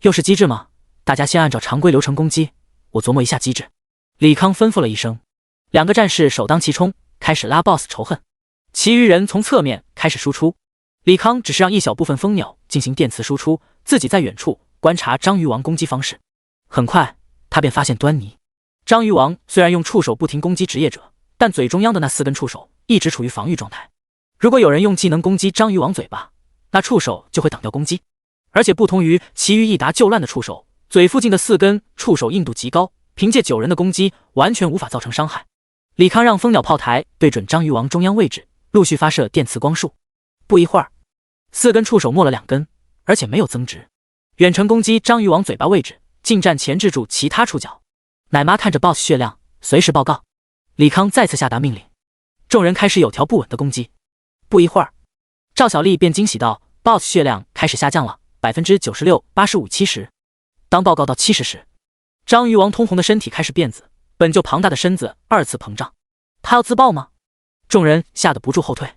又是机制吗？大家先按照常规流程攻击，我琢磨一下机制。”李康吩咐了一声，2个战士首当其冲，开始拉 BOSS 仇恨。其余人从侧面开始输出。李康只是让一小部分蜂鸟进行电磁输出，自己在远处观察章鱼王攻击方式。很快他便发现端倪。章鱼王虽然用触手不停攻击职业者，但嘴中央的那4根触手一直处于防御状态。如果有人用技能攻击章鱼王嘴巴，那触手就会挡掉攻击。而且不同于其余一打就烂的触手，嘴附近的4根触手硬度极高，凭借9人的攻击完全无法造成伤害。李康让蜂鸟炮台对准章鱼王中央位置，陆续发射电磁光束。不一会儿，4根触手没了2根，而且没有增值。远程攻击章鱼王嘴巴位置，近战钳制住其他触角。奶妈看着 BOSS 血量，随时报告。李康再次下达命令，众人开始有条不紊的攻击。不一会儿，赵小丽便惊喜道 ：“BOSS 血量开始下降了，96%、85、70。”当报告到70时，章鱼王通红的身体开始变紫，本就庞大的身子2次膨胀。他要自爆吗？众人吓得不住后退。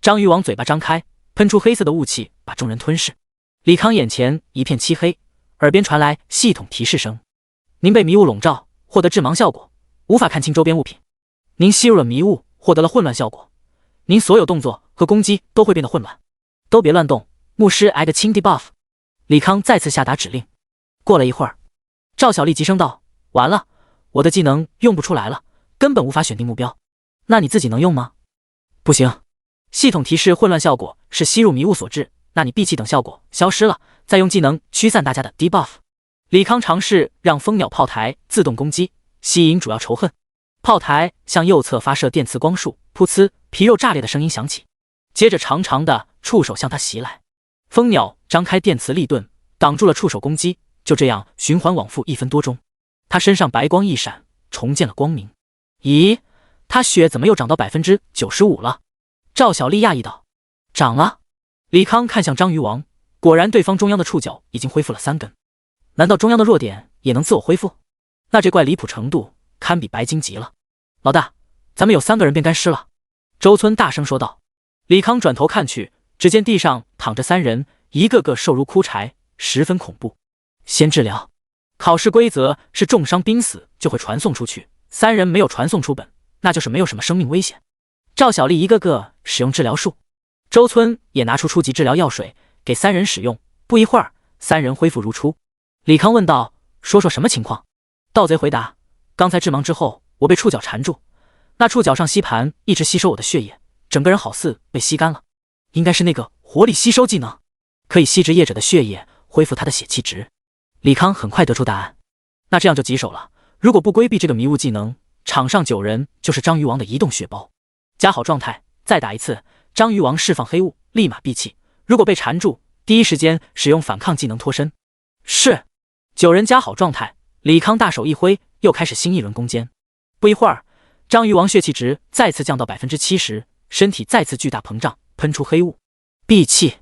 章鱼王嘴巴张开，喷出黑色的雾气，把众人吞噬。李康眼前一片漆黑，耳边传来系统提示声：“您被迷雾笼罩，获得致盲效果，无法看清周边物品。您吸入了迷雾，获得了混乱效果。您所有动作和攻击都会变得混乱。都别乱动，牧师挨个清 debuff。”李康再次下达指令。过了一会儿，赵小丽急声道：“完了，我的技能用不出来了，根本无法选定目标。那你自己能用吗？”“不行，系统提示混乱效果是吸入迷雾所致，那你闭气等效果消失了，再用技能驱散大家的 debuff。”李康尝试让蜂鸟炮台自动攻击，吸引主要仇恨。炮台向右侧发射电磁光束，噗呲，皮肉炸裂的声音响起，接着长长的触手向他袭来。蜂鸟张开电磁利盾，挡住了触手攻击，就这样循环往复1分多钟。他身上白光一闪，重见了光明。咦，他血怎么又涨到95%了？赵小丽讶异道：“长了。”李康看向章鱼王，果然对方中央的触角已经恢复了3根。难道中央的弱点也能自我恢复？那这怪离谱程度堪比白金级了。老大，咱们有3个人变干尸了。周村大声说道。李康转头看去，只见地上躺着3人，一个个瘦如枯柴，十分恐怖。先治疗。考试规则是重伤濒死就会传送出去，3人没有传送出本，那就是没有什么生命危险。赵小丽一个个使用治疗术，周村也拿出初级治疗药水给3人使用。不一会儿，3人恢复如初。李康问道：“说说什么情况？”盗贼回答：“刚才致盲之后，我被触角缠住，那触角上吸盘一直吸收我的血液，整个人好似被吸干了。应该是那个活力吸收技能，可以吸食业者的血液，恢复他的血气值。”李康很快得出答案。那这样就棘手了，如果不规避这个迷雾技能，场上9人就是章鱼王的移动血包。加好状态，再打一次，章鱼王释放黑雾，立马闭气。如果被缠住，第一时间使用反抗技能脱身。是。9人加好状态，李康大手一挥，又开始新一轮攻坚。不一会儿，章鱼王血气值再次降到 70%， 身体再次巨大膨胀，喷出黑雾。闭气。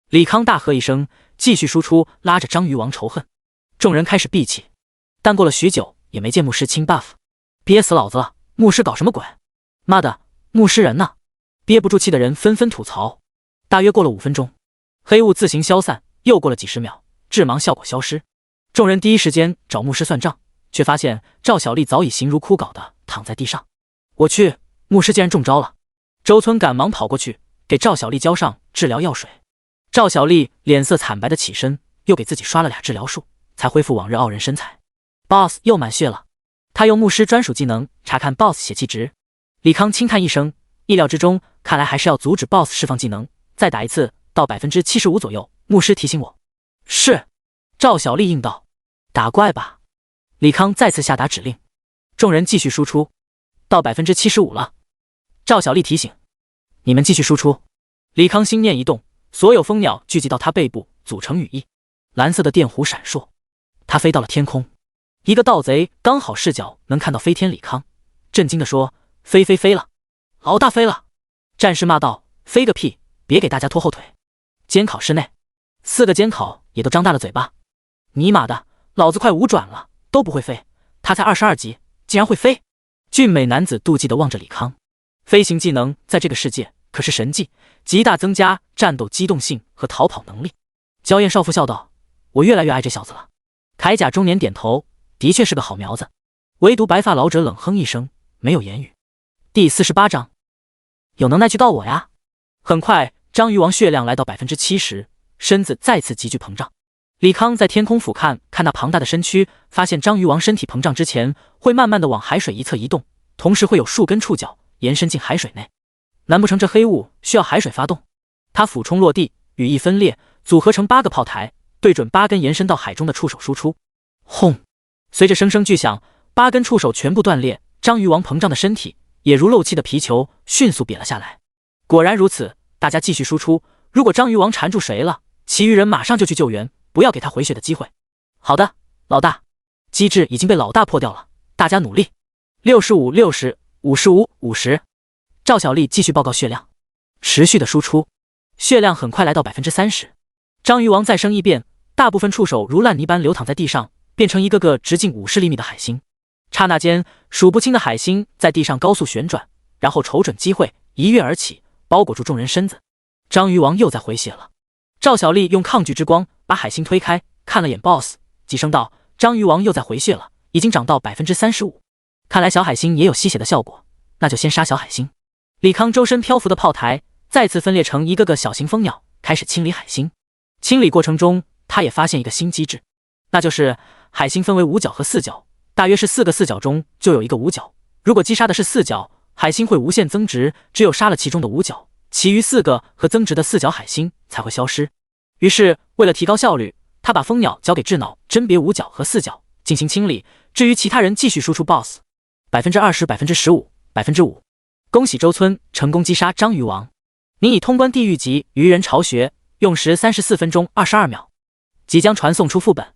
李康大喝一声，继续输出，拉着章鱼王仇恨。众人开始闭气，但过了许久也没见牧师清 buff， 憋死老子了！牧师搞什么鬼？妈的，牧师人呢？憋不住气的人纷纷吐槽。大约过了5分钟，黑雾自行消散，又过了几十秒，致盲效果消失。众人第一时间找牧师算账，却发现赵小丽早已形如枯槁的躺在地上。我去，牧师竟然中招了！周村赶忙跑过去，给赵小丽浇上治疗药水。赵小丽脸色惨白的起身，又给自己刷了2治疗术，才恢复往日傲人身材。BOSS 又满血了，他用牧师专属技能查看 BOSS 血气值。李康轻叹一声，意料之中，看来还是要阻止 BOSS 释放技能，再打一次到 75% 左右。牧师提醒我。是。赵小丽应道。打怪吧。李康再次下达指令。众人继续输出，到 75% 了。赵小丽提醒。你们继续输出。李康心念一动，所有蜂鸟聚集到他背部，组成羽翼，蓝色的电弧闪烁，他飞到了天空。一个盗贼刚好视角能看到飞天李康，震惊地说：“飞了，老大飞了！”战士骂道：“飞个屁，别给大家拖后腿！”监考室内，4个监考也都张大了嘴巴。尼玛的，老子快5转了，都不会飞，他才22级，竟然会飞！俊美男子妒忌地望着李康，飞行技能在这个世界可是神技，极大增加战斗机动性和逃跑能力。娇艳少妇笑道：“我越来越爱这小子了。”铠甲中年点头，的确是个好苗子。唯独白发老者冷哼一声，没有言语。第48章，有能耐去告我呀！很快，章鱼王血量来到 70%， 身子再次急剧膨胀。李康在天空俯瞰看那庞大的身躯，发现章鱼王身体膨胀之前会慢慢的往海水一侧移动，同时会有数根触角延伸进海水内。难不成这黑雾需要海水发动？他俯冲落地，羽翼分裂，组合成8个炮台，对准8根延伸到海中的触手输出。轰！随着声声巨响，8根触手全部断裂，章鱼王膨胀的身体也如漏气的皮球迅速瘪了下来。果然如此，大家继续输出。如果章鱼王缠住谁了，其余人马上就去救援，不要给他回血的机会。好的，老大。机制已经被老大破掉了，大家努力。65、60、55、50。赵小丽继续报告血量，持续的输出，血量很快来到 30%。章鱼王再生异变，大部分触手如烂泥般流淌在地上，变成一个个直径50厘米的海星。刹那间，数不清的海星在地上高速旋转，然后瞅准机会一跃而起，包裹住众人身子。章鱼王又在回血了。赵小丽用抗拒之光把海星推开，看了眼 BOSS， 急声道：“章鱼王又在回血了，已经涨到 35%。看来小海星也有吸血的效果，那就先杀小海星。”李康周身漂浮的炮台再次分裂成一个个小型蜂鸟，开始清理海星。清理过程中，他也发现一个新机制，那就是海星分为5角和4角，大约是4个4角中就有一个5角。如果击杀的是4角，海星会无限增值，只有杀了其中的5角，其余4个和增值的4角海星才会消失。于是为了提高效率，他把蜂鸟交给智脑甄别5角和4角进行清理，至于其他人继续输出 BOSS。 20%、15%、5%。恭喜周村成功击杀章鱼王，你已通关地狱级鱼人巢穴，用时34分钟22秒，即将传送出副本。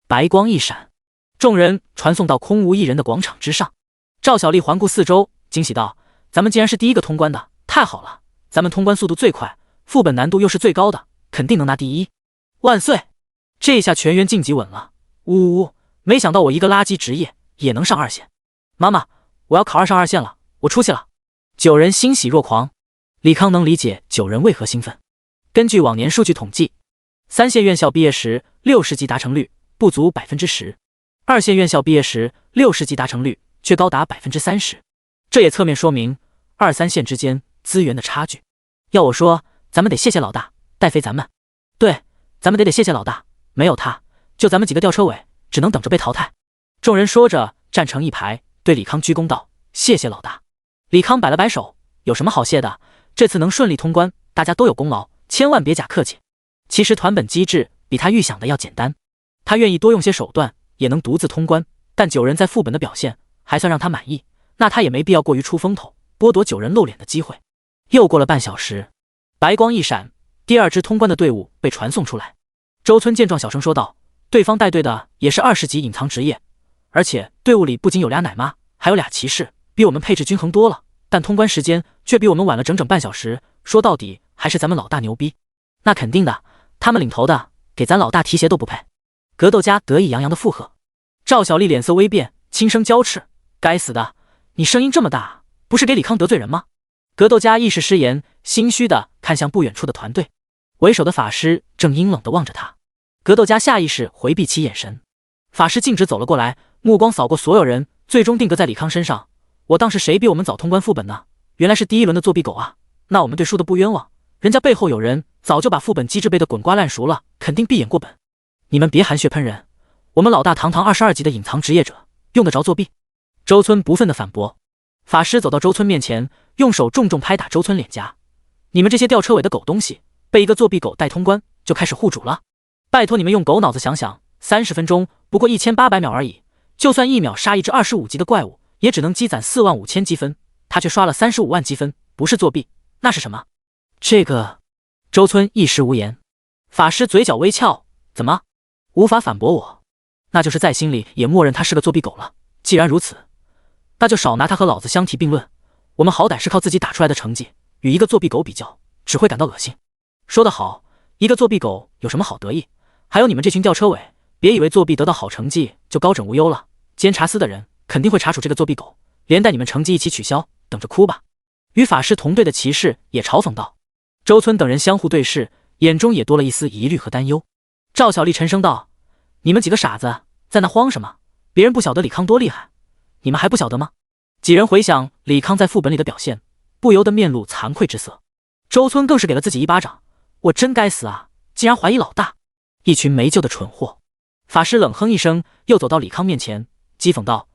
白光一闪，众人传送到空无一人的广场之上。赵小丽环顾四周，惊喜道：“咱们竟然是第一个通关的，太好了！咱们通关速度最快，副本难度又是最高的，肯定能拿第一！万岁！这下全员晋级稳了。呜呜呜！没想到我一个垃圾职业也能上2线。妈妈，我要考2上2线了，我出息了！9人欣喜若狂。李康能理解9人为何兴奋。根据往年数据统计，3线院校毕业时60级达成率不足 10%，2线院校毕业时60级达成率却高达 30%， 这也侧面说明2、3线之间资源的差距。要我说，咱们得谢谢老大带飞咱们。对，咱们得谢谢老大，没有他，就咱们几个吊车尾，只能等着被淘汰。众人说着站成一排，对李康鞠躬道：“谢谢老大。”李康摆了摆手：“有什么好谢的？这次能顺利通关，大家都有功劳，千万别假客气。”其实团本机制比他预想的要简单，他愿意多用些手段，也能独自通关。但9人在副本的表现还算让他满意，那他也没必要过于出风头，剥夺9人露脸的机会。又过了半小时，白光一闪，第2支通关的队伍被传送出来。周村见状小声说道：“对方带队的也是20级隐藏职业，而且队伍里不仅有俩奶妈，还有俩骑士，比我们配置均衡多了，但通关时间却比我们晚了整整半小时。说到底还是咱们老大牛逼。”那肯定的，他们领头的给咱老大提鞋都不配。格斗家得意洋洋的附和。赵小丽脸色微变，轻声娇斥：“该死的，你声音这么大，不是给李康得罪人吗？”格斗家意识失言，心虚的看向不远处的团队，为首的法师正阴冷的望着他。格斗家下意识回避其眼神，法师径直走了过来，目光扫过所有人，最终定格在李康身上。我当是谁比我们早通关副本呢？原来是第1轮的作弊狗啊！那我们队输的不冤枉，人家背后有人早就把副本机制背得滚瓜烂熟了，肯定闭眼过本。你们别含血喷人，我们老大堂堂22级的隐藏职业者，用得着作弊？周村不忿的反驳。法师走到周村面前，用手重重拍打周村脸颊：“你们这些吊车尾的狗东西，被一个作弊狗带通关就开始护主了？拜托你们用狗脑子想想，30分钟不过1800秒而已，就算1秒杀一只25级的怪物，也只能积攒45000积分，他却刷了35万积分，不是作弊，那是什么？”这个……周村一时无言。法师嘴角微翘：“怎么？无法反驳我？那就是在心里也默认他是个作弊狗了。既然如此，那就少拿他和老子相提并论。我们好歹是靠自己打出来的成绩，与一个作弊狗比较，只会感到恶心。说得好，一个作弊狗有什么好得意？还有你们这群吊车尾，别以为作弊得到好成绩就高枕无忧了。监察司的人肯定会查处这个作弊狗，连带你们成绩一起取消，等着哭吧。”与法师同队的骑士也嘲讽道。周村等人相互对视，眼中也多了一丝疑虑和担忧。赵小丽沉声道：“你们几个傻子在那慌什么？别人不晓得李康多厉害，你们还不晓得吗？”几人回想李康在副本里的表现，不由得面露惭愧之色。周村更是给了自己一巴掌：“我真该死啊，竟然怀疑老大，一群没救的蠢货！”法师冷哼一声，又走到李康面前，讥讽道：“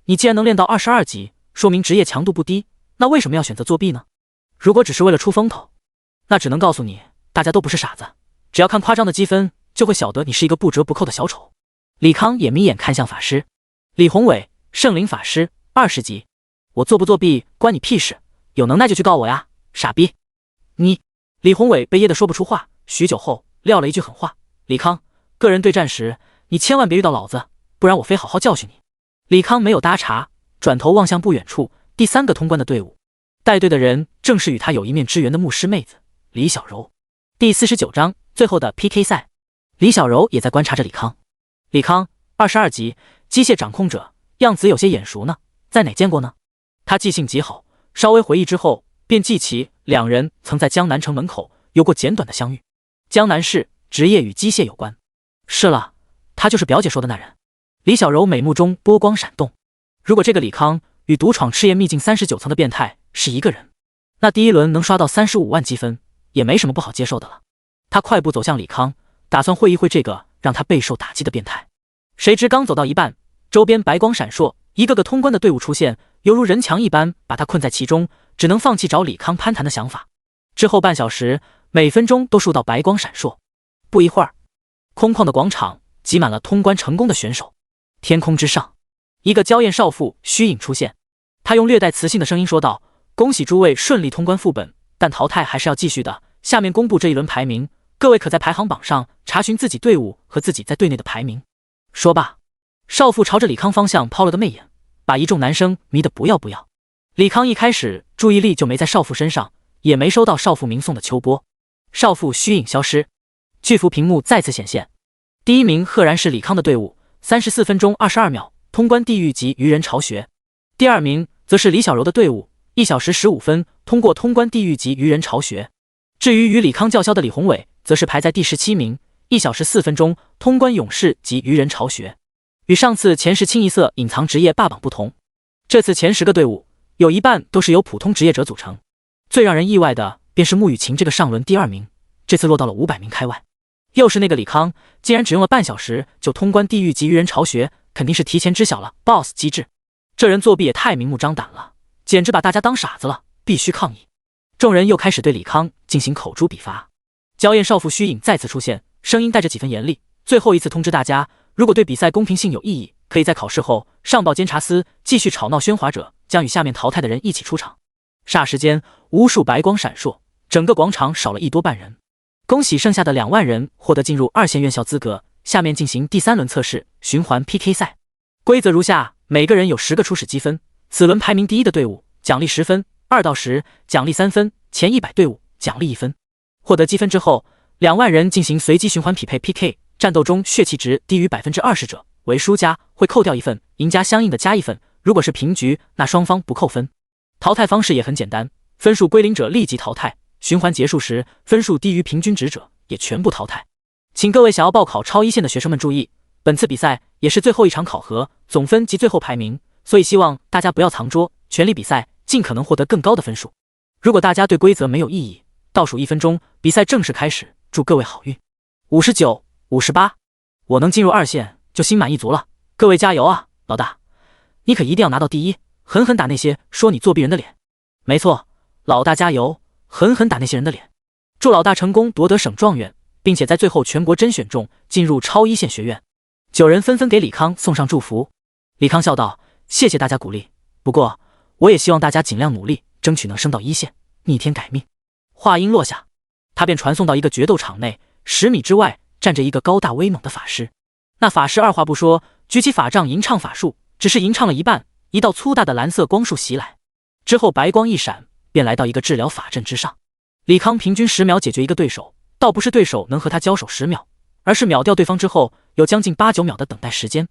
你既然能练到22级，说明职业强度不低，那为什么要选择作弊呢？如果只是为了出风头，那只能告诉你，大家都不是傻子，只要看夸张的积分，就会晓得你是一个不折不扣的小丑。”李康也眯眼看向法师。李宏伟，圣灵法师，20级。我作不作弊关你屁事，有能耐就去告我呀，傻逼！你……李宏伟被噎得说不出话，许久后撂了一句狠话：“李康，个人对战时，你千万别遇到老子，不然我非好好教训你。”李康没有搭茬，转头望向不远处第3个通关的队伍，带队的人正是与他有一面之缘的牧师妹子李小柔。第49章最后的 PK 赛，李小柔也在观察着李康。李康，22级，机械掌控者，样子有些眼熟呢，在哪见过呢？他记性极好，稍微回忆之后，便记起2人曾在江南城门口有过简短的相遇。江南市，职业与机械有关。是了，他就是表姐说的那人。李小柔美目中波光闪动。如果这个李康与独闯赤焰秘境39层的变态是一个人，那第1轮能刷到35万积分，也没什么不好接受的了。他快步走向李康，打算会一会这个让他备受打击的变态。谁知刚走到一半，周边白光闪烁，一个个通关的队伍出现，犹如人墙一般把他困在其中，只能放弃找李康攀谈的想法。之后半小时，每分钟都数到白光闪烁。不一会儿，空旷的广场挤满了通关成功的选手。天空之上，一个娇艳少妇虚影出现，她用略带磁性的声音说道：“恭喜诸位顺利通关副本，但淘汰还是要继续的。下面公布这一轮排名，各位可在排行榜上查询自己队伍和自己在队内的排名。”说罢，少妇朝着李康方向抛了个媚眼，把一众男生迷得不要不要。李康一开始注意力就没在少妇身上，也没收到少妇明送的秋波。少妇虚影消失，巨幅屏幕再次显现。第一名赫然是李康的队伍，34分钟22秒通关地狱级愚人巢穴。第二名则是李小柔的队伍，1小时15分通过通关地狱级愚人巢穴。至于与李康叫嚣的李宏伟，则是排在第17名，1小时4分钟通关勇士级愚人巢穴。与上次前10清一色隐藏职业霸榜不同，这次前10个队伍有一半都是由普通职业者组成。最让人意外的便是穆雨晴这个上轮第2名，这次落到了500名开外。又是那个李康，竟然只用了半小时就通关地狱级愚人巢穴，肯定是提前知晓了 BOSS 机制。这人作弊也太明目张胆了，简直把大家当傻子了，必须抗议。众人又开始对李康进行口诛笔伐。娇艳少妇虚影再次出现，声音带着几分严厉，最后一次通知大家，如果对比赛公平性有异议，可以在考试后上报监察司，继续吵闹喧哗者将与下面淘汰的人一起出场。霎时间无数白光闪烁，整个广场少了1多半人。恭喜剩下的2万人获得进入2线院校资格，下面进行第3轮测试循环 PK 赛。规则如下，每个人有10个初始积分，此轮排名第1的队伍奖励10分，2到10奖励3分，前100队伍奖励1分。获得积分之后，2万人进行随机循环匹配 PK， 战斗中血气值低于 20% 者为输家，会扣掉1分，赢家相应的加1分。如果是平局，那双方不扣分。淘汰方式也很简单，分数归零者立即淘汰，循环结束时分数低于平均值者也全部淘汰。请各位想要报考超一线的学生们注意，本次比赛也是最后一场考核，总分及最后排名，所以希望大家不要藏拙，全力比赛，尽可能获得更高的分数。如果大家对规则没有异议，倒数1分钟，比赛正式开始，祝各位好运。59、58，我能进入2线就心满意足了，各位加油啊，老大，你可一定要拿到第1，狠狠打那些说你作弊人的脸。没错，老大加油，狠狠打那些人的脸。祝老大成功夺得省状元，并且在最后全国甄选中进入超一线学院。9人纷纷给李康送上祝福。李康笑道：谢谢大家鼓励，不过我也希望大家尽量努力，争取能升到1线，逆天改命。话音落下，他便传送到一个决斗场内，10米之外站着一个高大威猛的法师。那法师二话不说，举起法杖吟唱法术，只是吟唱了一半，一道粗大的蓝色光束袭来，之后白光一闪，便来到一个治疗法阵之上。李康平均10秒解决一个对手，倒不是对手能和他交手10秒，而是秒掉对方之后有将近8、9秒的等待时间。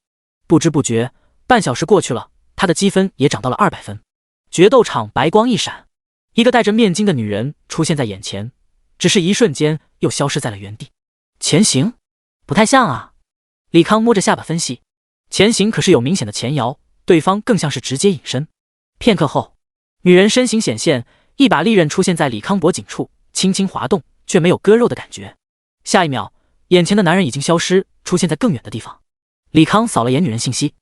不知不觉半小时过去了，他的积分也涨到了200分。决斗场白光一闪，一个戴着面巾的女人出现在眼前，只是一瞬间又消失在了原地。前行？不太像啊。李康摸着下巴分析，前行可是有明显的前摇，对方更像是直接隐身。片刻后，女人身形显现，一把利刃出现在李康脖颈处，轻轻滑动，却没有割肉的感觉。下一秒，眼前的男人已经消失，出现在更远的地方。李康扫了眼女人信息，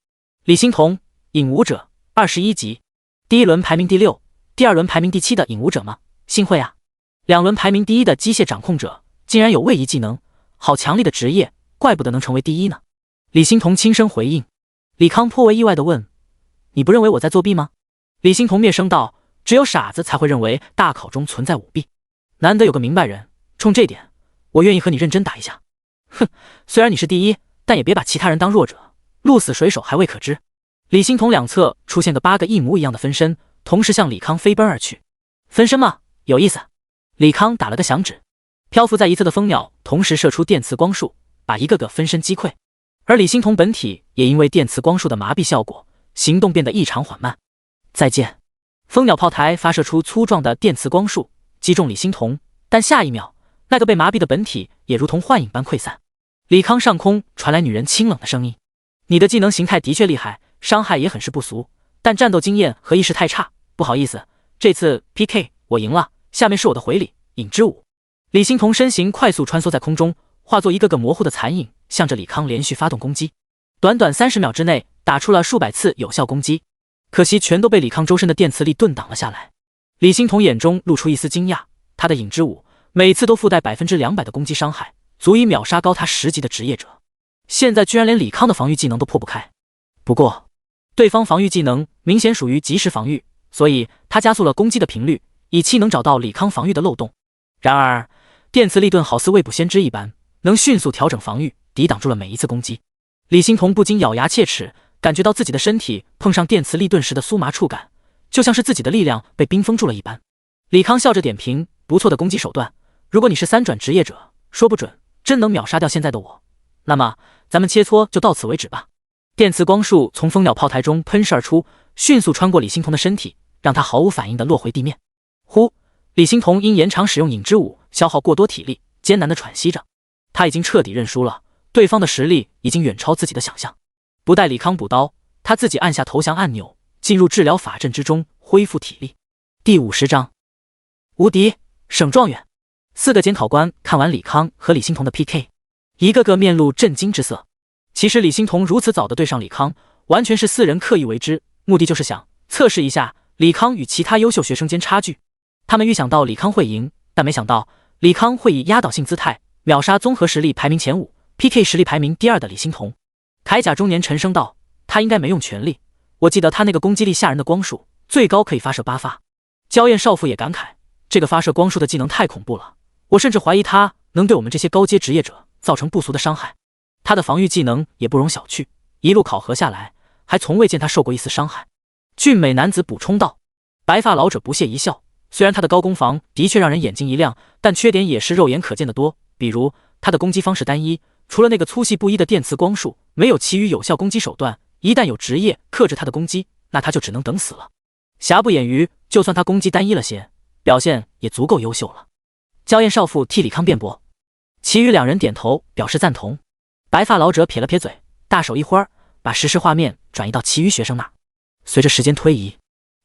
李欣彤，影武者，21级，第1轮排名第6，第2轮排名第7的影武者吗？幸会啊。2轮排名第1的机械掌控者，竟然有位移技能，好强力的职业，怪不得能成为第1呢。李欣彤轻声回应。李康颇为意外地问：你不认为我在作弊吗？李欣彤灭声道：只有傻子才会认为大考中存在舞弊，难得有个明白人，冲这点，我愿意和你认真打一下。哼，虽然你是第1，但也别把其他人当弱者，鹿死谁手还未可知。李欣彤两侧出现个8个一模一样的分身，同时向李康飞奔而去。分身吗？有意思。李康打了个响指，漂浮在一侧的蜂鸟同时射出电磁光束，把一个个分身击溃。而李欣彤本体也因为电磁光束的麻痹效果，行动变得异常缓慢。再见。蜂鸟炮台发射出粗壮的电磁光束，击中李欣彤，但下一秒，那个被麻痹的本体也如同幻影般溃散。李康上空传来女人清冷的声音：你的技能形态的确厉害，伤害也很是不俗，但战斗经验和意识太差，不好意思，这次 PK 我赢了，下面是我的回礼，影之舞。李欣彤身形快速穿梭在空中，化作一个个模糊的残影，向着李康连续发动攻击。短短30秒之内打出了数百次有效攻击，可惜全都被李康周身的电磁力顿挡了下来。李欣彤眼中露出一丝惊讶，他的影之舞每次都附带200%的攻击伤害，足以秒杀高他10级的职业者，现在居然连李康的防御技能都破不开。不过对方防御技能明显属于即时防御，所以他加速了攻击的频率，以期能找到李康防御的漏洞。然而电磁力盾好似未卜先知一般，能迅速调整防御，抵挡住了每一次攻击。李欣彤不禁咬牙切齿，感觉到自己的身体碰上电磁力盾时的酥麻触感，就像是自己的力量被冰封住了一般。李康笑着点评：“不错的攻击手段，如果你是3转职业者，说不准真能秒杀掉现在的我。那么，咱们切磋就到此为止吧。”电磁光束从蜂鸟炮台中喷射而出，迅速穿过李欣彤的身体，让他毫无反应地落回地面。呼！李欣彤因延长使用影之舞，消耗过多体力，艰难地喘息着。他已经彻底认输了，对方的实力已经远超自己的想象。不待李康补刀，他自己按下投降按钮，进入治疗法阵之中，恢复体力。第50章，无敌省状元。4个监考官看完李康和李欣彤的 PK， 一个个面露震惊之色。其实李欣彤如此早的对上李康，完全是4人刻意为之，目的就是想测试一下李康与其他优秀学生间差距。他们预想到李康会赢，但没想到李康会以压倒性姿态秒杀综合实力排名前5、PK 实力排名第2的李欣彤。铠甲中年沉声道：“他应该没用全力，我记得他那个攻击力吓人的光束，最高可以发射8发。”焦艳少妇也感慨：“这个发射光束的技能太恐怖了，我甚至怀疑他能对我们这些高阶职业者造成不俗的伤害。他的防御技能也不容小觑，一路考核下来，还从未见他受过一丝伤害。”俊美男子补充道。白发老者不屑一笑，虽然他的高攻防的确让人眼睛一亮，但缺点也是肉眼可见的多，比如他的攻击方式单一，除了那个粗细不一的电磁光束，没有其余有效攻击手段。一旦有职业克制他的攻击，那他就只能等死了。瑕不掩瑜，就算他攻击单一了些，表现也足够优秀了。娇艳少妇替李康辩驳，其余2人点头表示赞同。白发老者撇了撇嘴，大手一挥，把实时画面转移到其余学生那儿。随着时间推移，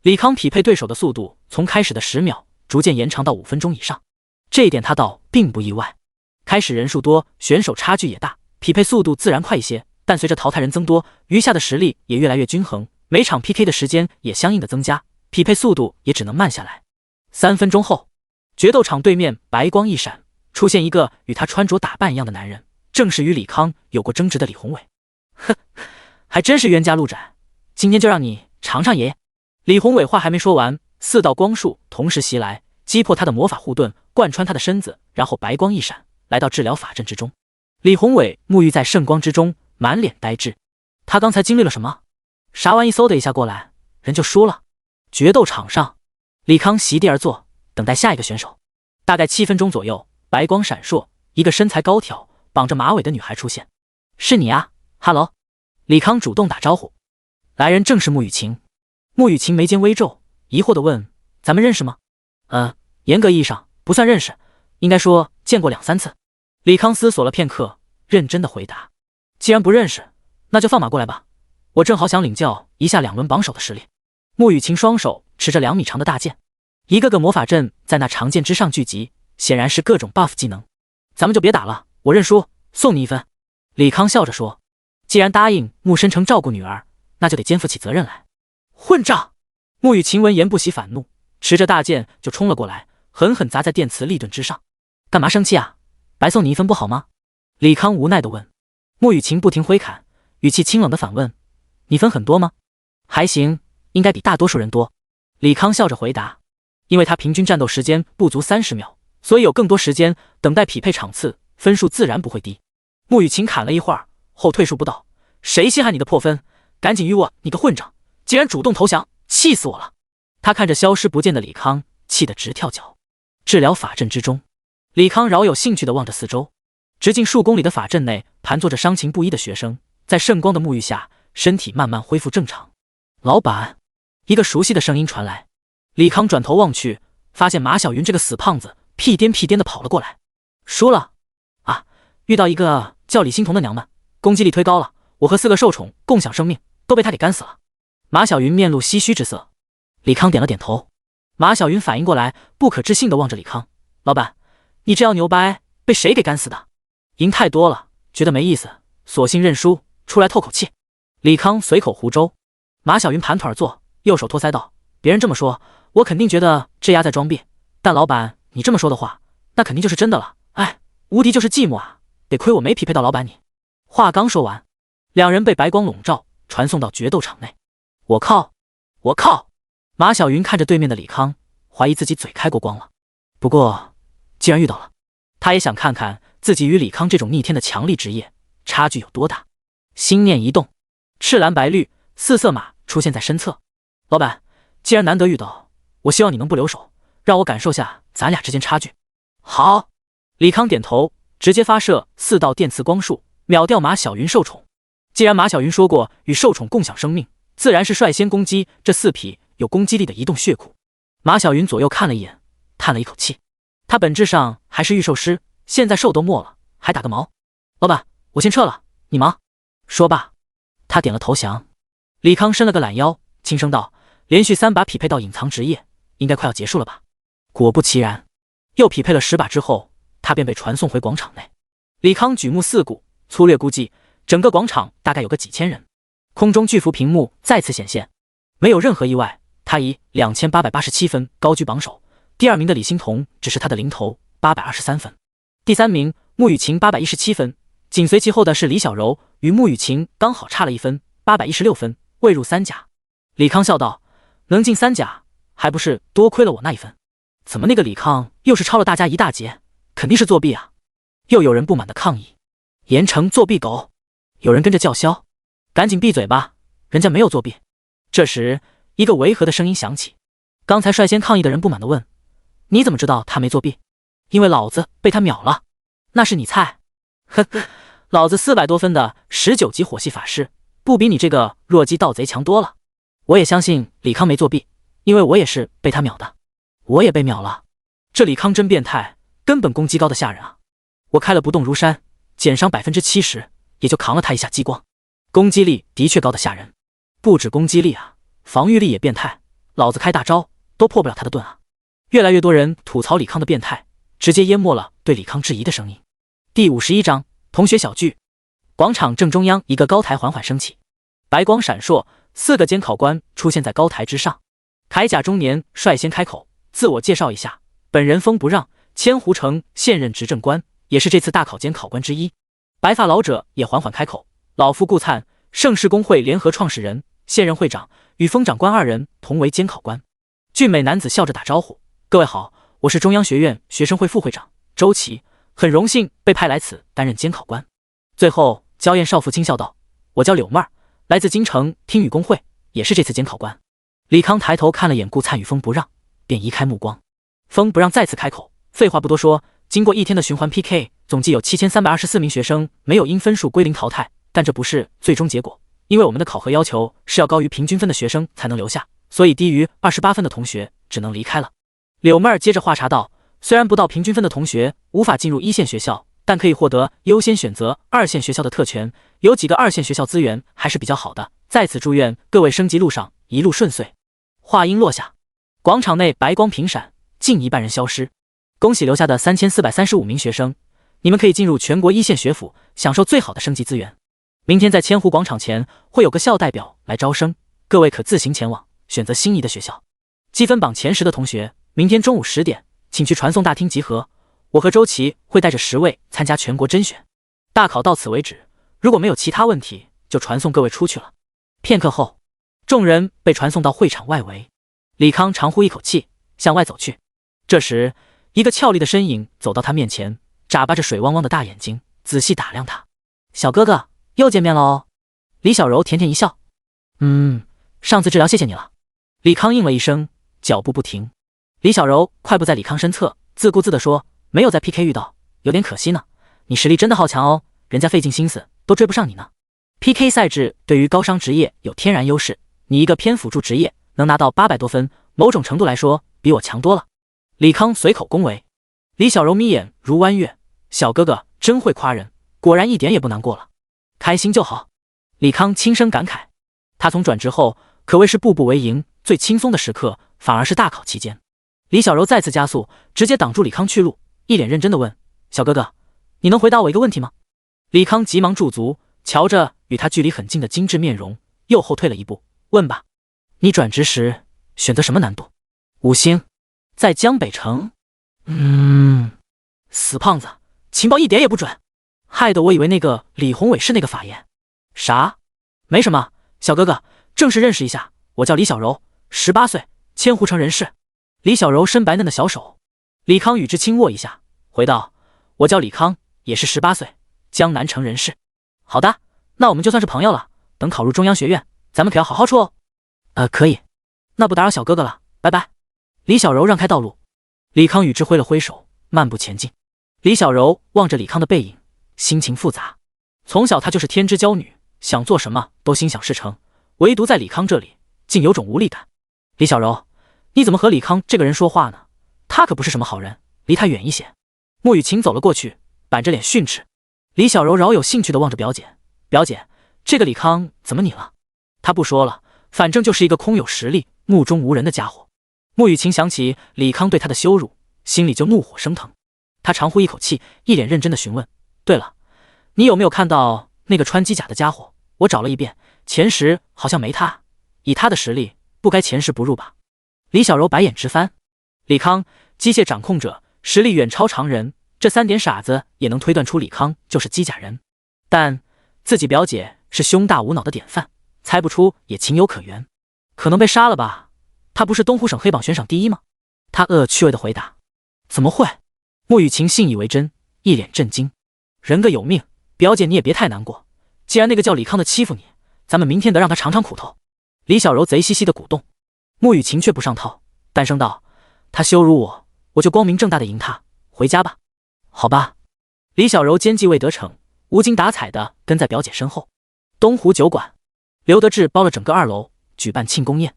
李康匹配对手的速度从开始的10秒逐渐延长到5分钟以上，这一点他倒并不意外。开始人数多，选手差距也大，匹配速度自然快一些，但随着淘汰人增多，余下的实力也越来越均衡，每场 PK 的时间也相应的增加，匹配速度也只能慢下来。3分钟后，决斗场对面白光一闪，出现一个与他穿着打扮一样的男人，正是与李康有过争执的李宏伟。哼，还真是冤家路窄，今天就让你尝尝爷爷。李宏伟话还没说完，4道光束同时袭来，击破他的魔法护盾，贯穿他的身子，然后白光一闪，来到治疗法阵之中。李宏伟沐浴在圣光之中，满脸呆滞。他刚才经历了什么？啥玩意？嗖的一下过来，人就输了。决斗场上，李康席地而坐，等待下一个选手。大概7分钟左右，白光闪烁，一个身材高挑、绑着马尾的女孩出现。是你啊，哈喽。李康主动打招呼。来人正是穆雨晴。穆雨晴眉间微皱，疑惑地问：“咱们认识吗？”严格意义上不算认识，应该说见过2、3次。李康思索了片刻，认真地回答：“既然不认识，那就放马过来吧，我正好想领教一下2轮榜首的实力。”穆雨晴双手持着2米长的大剑，一个个魔法阵在那长剑之上聚集，显然是各种 buff 技能。咱们就别打了，我认输，送你1分。李康笑着说：“既然答应穆深成照顾女儿，那就得肩负起责任来。”混账！穆雨晴闻言不喜反怒，持着大剑就冲了过来，狠狠砸在电磁力盾之上。干嘛生气啊？白送你1分不好吗？李康无奈地问。穆雨晴不停挥砍，语气清冷地反问：“你分很多吗？”还行，应该比大多数人多。李康笑着回答。因为他平均战斗时间不足30秒，所以有更多时间等待匹配场次，分数自然不会低。穆雨晴砍了一会儿后退数步道：“谁稀罕你的破分？赶紧与我，你个混账！竟然主动投降，气死我了！”他看着消失不见的李康，气得直跳脚。治疗法阵之中，李康饶有兴趣地望着四周，直径数公里的法阵内盘坐着伤情不一的学生，在圣光的沐浴下，身体慢慢恢复正常。老板，一个熟悉的声音传来。李康转头望去，发现马小云这个死胖子屁颠屁颠地跑了过来。输了啊！遇到一个叫李欣彤的娘们，攻击力推高了，我和4个受宠共享生命，都被他给干死了。马小云面露唏嘘之色。李康点了点头。马小云反应过来，不可置信地望着李康：“老板，你这要牛掰，被谁给干死的？”赢太多了，觉得没意思，索性认输，出来透口气。李康随口胡诌。马小云盘腿而坐，右手托腮道：“别人这么说，我肯定觉得这丫在装逼，但老板你这么说的话，那肯定就是真的了。哎，无敌就是寂寞啊，得亏我没匹配到老板你。”话刚说完，2人被白光笼罩，传送到决斗场内。我靠！我靠！马小云看着对面的李康，怀疑自己嘴开过光了。不过既然遇到了，他也想看看自己与李康这种逆天的强力职业差距有多大。心念一动，赤蓝白绿4色马出现在身侧。老板，既然难得遇到，我希望你能不留手，让我感受下咱俩之间差距。好，李康点头，直接发射4道电磁光束，秒掉马小云受宠。既然马小云说过与受宠共享生命，自然是率先攻击这4匹有攻击力的移动血库。马小云左右看了一眼，叹了一口气。他本质上还是御兽师，现在兽都没了，还打个毛？老板，我先撤了，你忙。说罢，他点了投降。李康伸了个懒腰，轻声道：“连续3把匹配到隐藏职业，应该快要结束了吧？”果不其然，又匹配了10把之后，他便被传送回广场内。李康举目四顾，粗略估计，整个广场大概有个几千人。空中巨幅屏幕再次显现，没有任何意外，他以2887分高居榜首。第2名的李欣彤只是他的零头，823分。第3名穆雨晴817分，紧随其后的是李小柔，与穆雨晴刚好差了1分，816分，未入3甲。李康笑道：“能进3甲，还不是多亏了我那1分？怎么那个李康又是超了大家一大截？肯定是作弊啊！”又有人不满的抗议：“严惩作弊狗！”有人跟着叫嚣：“赶紧闭嘴吧，人家没有作弊。”这时，一个违和的声音响起。刚才率先抗议的人不满地问：“你怎么知道他没作弊？”“因为老子被他秒了。”“那是你菜。”“呵呵，老子400多分的19级火系法师，不比你这个弱鸡盗贼强多了。”“我也相信李康没作弊，因为我也是被他秒的。”“我也被秒了。”“这李康真变态，根本攻击高的吓人啊！我开了不动如山，减伤70%，也就扛了他一下激光。攻击力的确高的吓人，不止攻击力啊，防御力也变态。老子开大招都破不了他的盾啊！”越来越多人吐槽李康的变态，直接淹没了对李康质疑的声音。第51章同学小聚。广场正中央一个高台缓缓升起，白光闪烁，4个监考官出现在高台之上。铠甲中年率先开口，自我介绍一下，本人风不让，千湖城现任执政官，也是这次大考监考官之一。白发老者也缓缓开口，老夫顾灿，盛世公会联合创始人，现任会长，与封长官2人同为监考官。俊美男子笑着打招呼：“各位好，我是中央学院学生会副会长周琦，很荣幸被派来此担任监考官。”最后娇艳少妇轻笑道：“我叫柳妹儿，来自京城听雨公会，也是这次监考官。”李康抬头看了眼顾灿与风不让，便移开目光。风不让再次开口：“废话不多说，经过1天的循环 PK， 总计有7324名学生没有因分数归零淘汰，但这不是最终结果，因为我们的考核要求是要高于平均分的学生才能留下，所以低于28分的同学只能离开了。”柳妹儿接着话茬道：“虽然不到平均分的同学无法进入1线学校，但可以获得优先选择2线学校的特权，有几个2线学校资源还是比较好的，在此祝愿各位升级路上一路顺遂。”话音落下，广场内白光频闪，近1半人消失。恭喜留下的3435名学生，你们可以进入全国1线学府，享受最好的升级资源。明天在千湖广场前会有个校代表来招生，各位可自行前往，选择心仪的学校。积分榜前10的同学，明天中午10点，请去传送大厅集合。我和周琦会带着10位参加全国甄选。大考到此为止，如果没有其他问题，就传送各位出去了。片刻后，众人被传送到会场外围。李康长呼一口气，向外走去。这时，一个俏丽的身影走到他面前，眨巴着水汪汪的大眼睛，仔细打量他。小哥哥，又见面了哦。李小柔甜甜一笑，上次治疗谢谢你了。李康应了一声，脚步不停。李小柔快步在李康身侧，自顾自地说：“没有在 PK 遇到，有点可惜呢。你实力真的好强哦，人家费尽心思都追不上你呢。PK 赛制对于高伤职业有天然优势，你一个偏辅助职业能拿到800多分，某种程度来说比我强多了。”李康随口恭维。李小柔眯眼如弯月，小哥哥真会夸人，果然一点也不难过了，开心就好。李康轻声感慨，他从转职后可谓是步步为营，最轻松的时刻反而是大考期间。李小柔再次加速，直接挡住李康去路，一脸认真地问：“小哥哥，你能回答我一个问题吗？”李康急忙驻足，瞧着与他距离很近的精致面容，又后退了一步，问吧：“你转职时选择什么难度？5星，在江北城。”死胖子，情报一点也不准，害得我以为那个李宏伟是那个法言。啥？没什么，小哥哥，正式认识一下，我叫李小柔，18岁，千湖城人士。李小柔伸白嫩的小手，李康与之轻握一下，回道：“我叫李康，也是18岁，江南城人士。”好的，那我们就算是朋友了，等考入中央学院，咱们可要好好处哦。可以，那不打扰小哥哥了，拜拜。李小柔让开道路，李康与之挥了挥手，漫步前进。李小柔望着李康的背影，心情复杂。从小她就是天之娇女，想做什么都心想事成，唯独在李康这里，竟有种无力感。李小柔，你怎么和李康这个人说话呢？他可不是什么好人，离他远一些。穆雨晴走了过去，板着脸训斥。李小柔饶有兴趣地望着表姐，表姐，这个李康怎么你了？他不说了，反正就是一个空有实力、目中无人的家伙。穆雨晴想起李康对他的羞辱，心里就怒火升腾。他长呼一口气，一脸认真地询问：对了，你有没有看到那个穿机甲的家伙？我找了一遍，前十好像没他，以他的实力，不该前十不入吧？李小柔白眼直翻。李康，机械掌控者，实力远超常人，这3点傻子也能推断出李康就是机甲人。但自己表姐是胸大无脑的典范，猜不出也情有可原。可能被杀了吧？他不是东湖省黑榜悬赏第1吗？他恶趣味地回答。怎么会？穆雨晴信以为真，一脸震惊。人各有命，表姐你也别太难过。既然那个叫李康的欺负你，咱们明天得让他尝尝苦头。李小柔贼兮兮的鼓动。穆雨晴却不上套，淡声道：他羞辱我，我就光明正大的赢他，回家吧。好吧。李小柔奸计未得逞，无精打采的跟在表姐身后。东湖酒馆，刘德志包了整个2楼，举办庆功宴。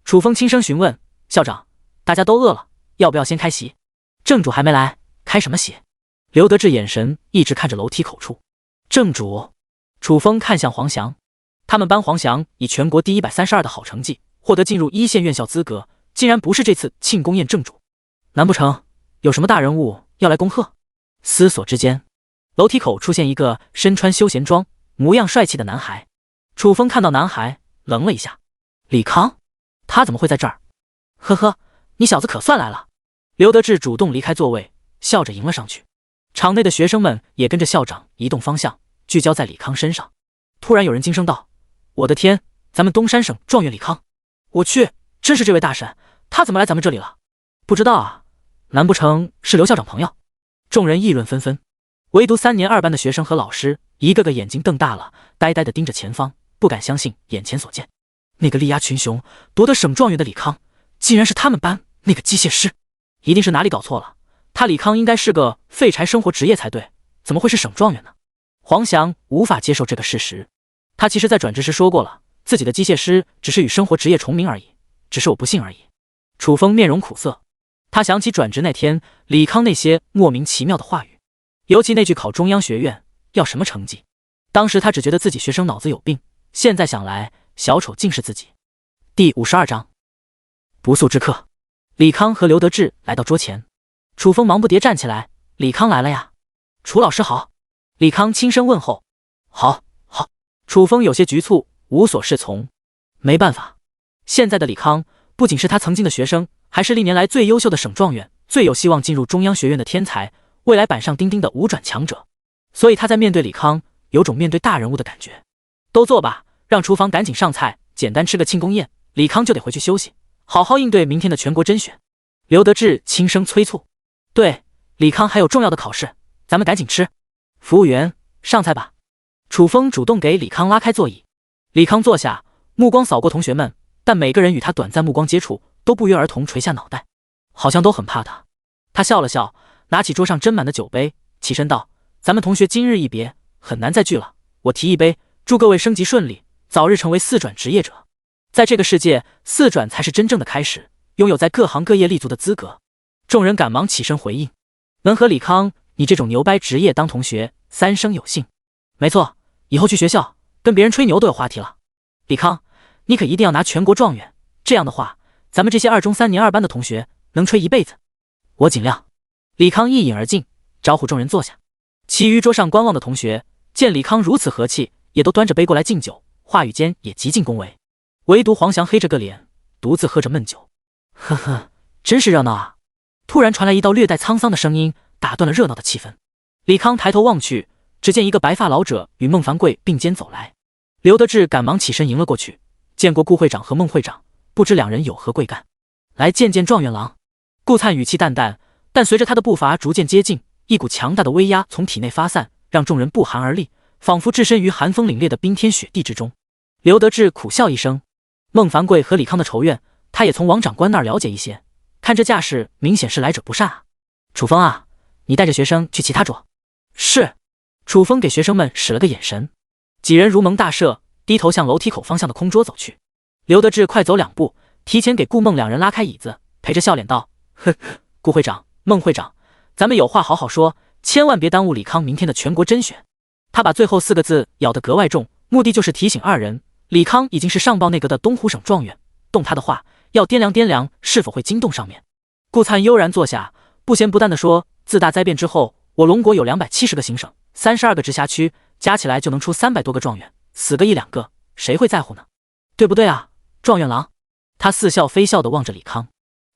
楚风轻声询问校长：大家都饿了，要不要先开席？正主还没来，开什么席？刘德志眼神一直看着楼梯口处。正主。楚风看向黄翔，他们班黄翔以全国第132的好成绩获得进入1线院校资格，竟然不是这次庆功宴正主。难不成有什么大人物要来恭贺？思索之间，楼梯口出现一个身穿休闲装、模样帅气的男孩。楚风看到男孩，愣了一下。李康，他怎么会在这儿？呵呵，你小子可算来了。刘德志主动离开座位，笑着迎了上去。场内的学生们也跟着校长移动方向，聚焦在李康身上。突然有人惊声道：我的天，咱们东山省状元李康！我去，真是这位大神，他怎么来咱们这里了？不知道啊，难不成是刘校长朋友？众人议论纷纷，唯独3年2班的学生和老师一个个眼睛瞪大了，呆呆地盯着前方，不敢相信眼前所见。那个力压群雄夺得省状元的李康，竟然是他们班那个机械师，一定是哪里搞错了。他李康应该是个废柴生活职业才对，怎么会是省状元呢？黄翔无法接受这个事实。他其实在转职时说过了，自己的机械师只是与生活职业重名而已，只是我不信而已。楚风面容苦涩，他想起转职那天李康那些莫名其妙的话语，尤其那句考中央学院要什么成绩。当时他只觉得自己学生脑子有病，现在想来小丑竟是自己。第52章不速之客。李康和刘德志来到桌前，楚风忙不迭站起来：李康来了呀。楚老师好。李康轻声问候。好。楚风有些局促，无所适从。没办法，现在的李康不仅是他曾经的学生，还是历年来最优秀的省状元，最有希望进入中央学院的天才，未来板上钉钉的5转强者。所以他在面对李康有种面对大人物的感觉。都坐吧，让厨房赶紧上菜，简单吃个庆功宴，李康就得回去休息，好好应对明天的全国甄选。刘德志轻声催促。对，李康还有重要的考试，咱们赶紧吃。服务员，上菜吧。楚风主动给李康拉开座椅。李康坐下，目光扫过同学们，但每个人与他短暂目光接触都不约而同垂下脑袋，好像都很怕他。他笑了笑，拿起桌上斟满的酒杯，起身道：咱们同学今日一别，很难再聚了，我提一杯，祝各位升级顺利，早日成为4转职业者。在这个世界，4转才是真正的开始，拥有在各行各业立足的资格。众人赶忙起身回应。能和李康你这种牛掰职业当同学，3生有幸。没错，以后去学校跟别人吹牛都有话题了。李康，你可一定要拿全国状元，这样的话，咱们这些2中3年2班的同学能吹一辈子。我尽量。李康一饮而尽，招呼众人坐下。其余桌上观望的同学见李康如此和气，也都端着杯过来敬酒，话语间也极尽恭维。唯独黄翔黑着个脸，独自喝着闷酒。呵呵，真是热闹啊！突然传来一道略带沧桑的声音，打断了热闹的气氛。李康抬头望去，只见一个白发老者与孟凡贵并肩走来。刘德志赶忙起身迎了过去，见过顾会长和孟会长，不知两人有何贵干。来见见状元郎。顾灿语气淡淡，但随着他的步伐逐渐接近，一股强大的威压从体内发散，让众人不寒而栗，仿佛置身于寒风凛冽的冰天雪地之中。刘德志苦笑一声，孟凡贵和李康的仇怨，他也从王长官那儿了解一些，看这架势，明显是来者不善啊。楚风啊，你带着学生去其他桌。是。楚风给学生们使了个眼神，几人如蒙大赦，低头向楼梯口方向的空桌走去。刘德志快走2步，提前给顾梦2人拉开椅子，陪着笑脸道：“呵，顾会长、孟会长，咱们有话好好说，千万别耽误李康明天的全国甄选。”他把最后4个字咬得格外重，目的就是提醒2人，李康已经是上报内阁的东湖省状元，动他的话，要掂量掂量是否会惊动上面。顾灿悠然坐下，不咸不淡地说：“自大灾变之后，我龙国有270个行省，32个直辖区，加起来就能出300多个状元，死个1、2个，谁会在乎呢？对不对啊，状元郎？”他似笑非笑地望着李康，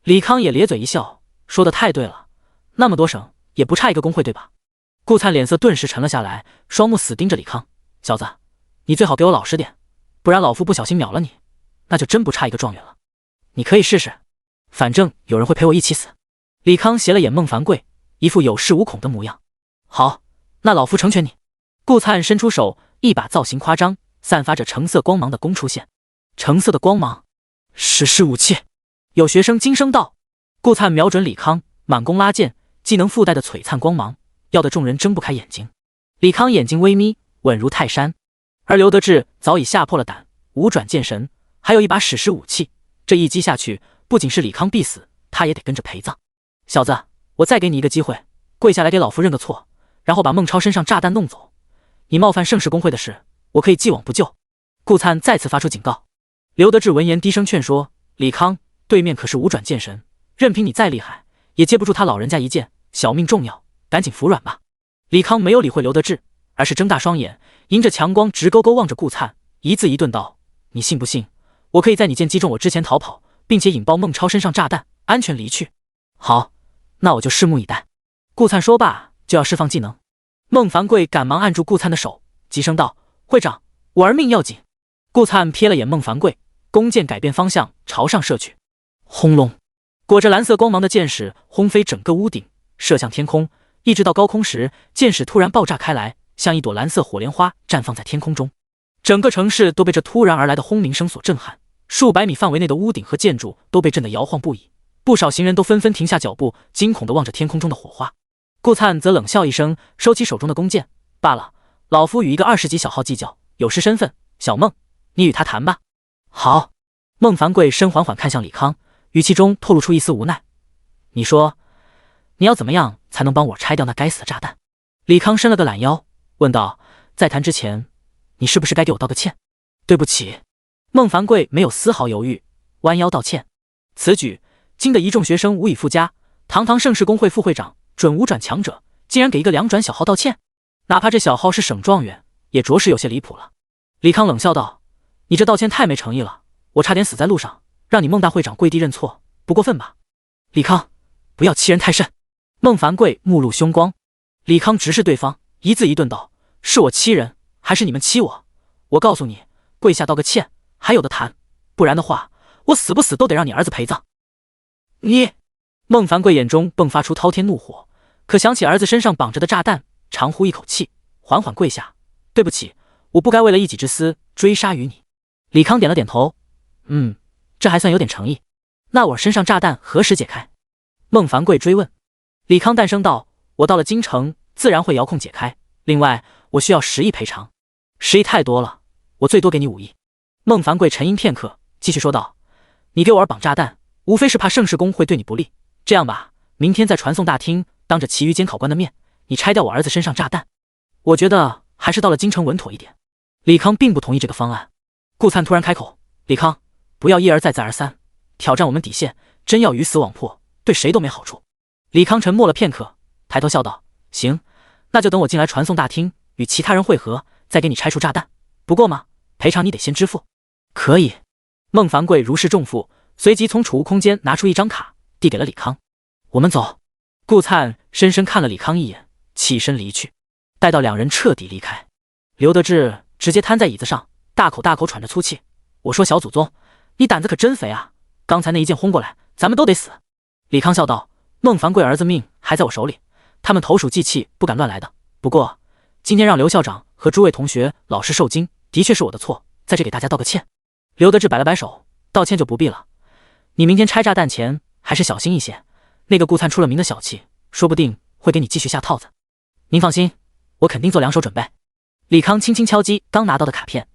李康也咧嘴一笑，说得太对了，那么多省也不差一个工会，对吧？顾灿脸色顿时沉了下来，双目死盯着李康：“小子，你最好给我老实点，不然老夫不小心秒了你，那就真不差一个状元了。你可以试试，反正有人会陪我一起死。”李康斜了眼孟凡贵，一副有恃无恐的模样。好，那老夫成全你。顾灿伸出手，一把造型夸张、散发着橙色光芒的弓出现。橙色的光芒，史诗武器。有学生惊声道。顾灿瞄准李康，满弓拉箭，技能附带的璀璨光芒，要得众人睁不开眼睛。李康眼睛微眯，稳如泰山。而刘德志早已吓破了胆，五转剑神，还有一把史诗武器，这一击下去，不仅是李康必死，他也得跟着陪葬。小子，我再给你一个机会，跪下来给老夫认个错，然后把孟超身上炸弹弄走。你冒犯盛世公会的事，我可以既往不咎。顾灿再次发出警告。刘德志闻言低声劝说：“李康，对面可是五转剑神，任凭你再厉害，也接不住他老人家一剑，小命重要，赶紧服软吧。”李康没有理会刘德志，而是睁大双眼，迎着强光直勾勾望着顾灿，一字一顿道：“你信不信，我可以在你剑击中我之前逃跑，并且引爆孟超身上炸弹，安全离去？”好，那我就拭目以待。顾灿说罢，就要释放技能。孟凡贵赶忙按住顾灿的手，急声道：“会长，我儿命要紧。”顾灿瞥了眼孟凡贵，弓箭改变方向，朝上射去。轰隆！裹着蓝色光芒的箭矢轰飞整个屋顶，射向天空。一直到高空时，箭矢突然爆炸开来，像一朵蓝色火莲花绽放在天空中。整个城市都被这突然而来的轰鸣声所震撼，数百米范围内的屋顶和建筑都被震得摇晃不已。不少行人都纷纷停下脚步，惊恐地望着天空中的火花。顾灿则冷笑一声，收起手中的弓箭：“罢了，老夫与一个20级小号计较，有失身份。小孟，你与他谈吧。”好。孟凡贵身缓缓看向李康，语气中透露出一丝无奈：“你说，你要怎么样才能帮我拆掉那该死的炸弹？”李康伸了个懒腰，问道：“在谈之前，你是不是该给我道个歉？”“对不起。”孟凡贵没有丝毫犹豫，弯腰道歉。此举惊得一众学生无以复加，堂堂盛世公会副会长，准五转强者，竟然给一个2转小号道歉，哪怕这小号是省状元，也着实有些离谱了。李康冷笑道：“你这道歉太没诚意了，我差点死在路上，让你孟大会长跪地认错，不过分吧？”李康，不要欺人太甚。孟凡贵目露凶光。李康直视对方，一字一顿道：“是我欺人，还是你们欺我？我告诉你，跪下道个歉，还有的谈，不然的话，我死不死都得让你儿子陪葬。”你！孟凡贵眼中迸发出滔天怒火，可想起儿子身上绑着的炸弹，长呼一口气，缓缓跪下：“对不起，我不该为了一己之私追杀于你。”李康点了点头：“这还算有点诚意。那我身上炸弹何时解开？”孟凡贵追问。李康淡声道：“我到了京城，自然会遥控解开。另外，我需要10亿赔偿。10亿太多了，我最多给你5亿。”孟凡贵沉吟片刻，继续说道：“你给我儿绑炸弹，无非是怕盛世公会对你不利。这样吧，明天在传送大厅，当着其余监考官的面，你拆掉我儿子身上炸弹。我觉得还是到了京城稳妥一点。”李康并不同意这个方案。顾灿突然开口：“李康，不要一而再再而三挑战我们底线，真要鱼死网破，对谁都没好处。”李康沉默了片刻，抬头笑道：“行，那就等我进来传送大厅，与其他人会合，再给你拆除炸弹。不过嘛，赔偿你得先支付。”“可以。”孟凡贵如释重负，随即从储物空间拿出一张卡，递给了李康：“我们走。”顾灿深深看了李康一眼，起身离去。待到2人彻底离开，刘德志直接瘫在椅子上，大口大口喘着粗气：“我说小祖宗，你胆子可真肥啊！刚才那一剑轰过来，咱们都得死。”李康笑道：“孟凡贵儿子命还在我手里，他们投鼠忌器，不敢乱来的。不过今天让刘校长和诸位同学老师受惊，的确是我的错，在这给大家道个歉。”刘德志摆了摆手：“道歉就不必了，你明天拆炸弹前还是小心一些，那个顾灿出了名的小气，说不定会给你继续下套子。您放心，我肯定做两手准备。李康轻轻敲击刚拿到的卡片。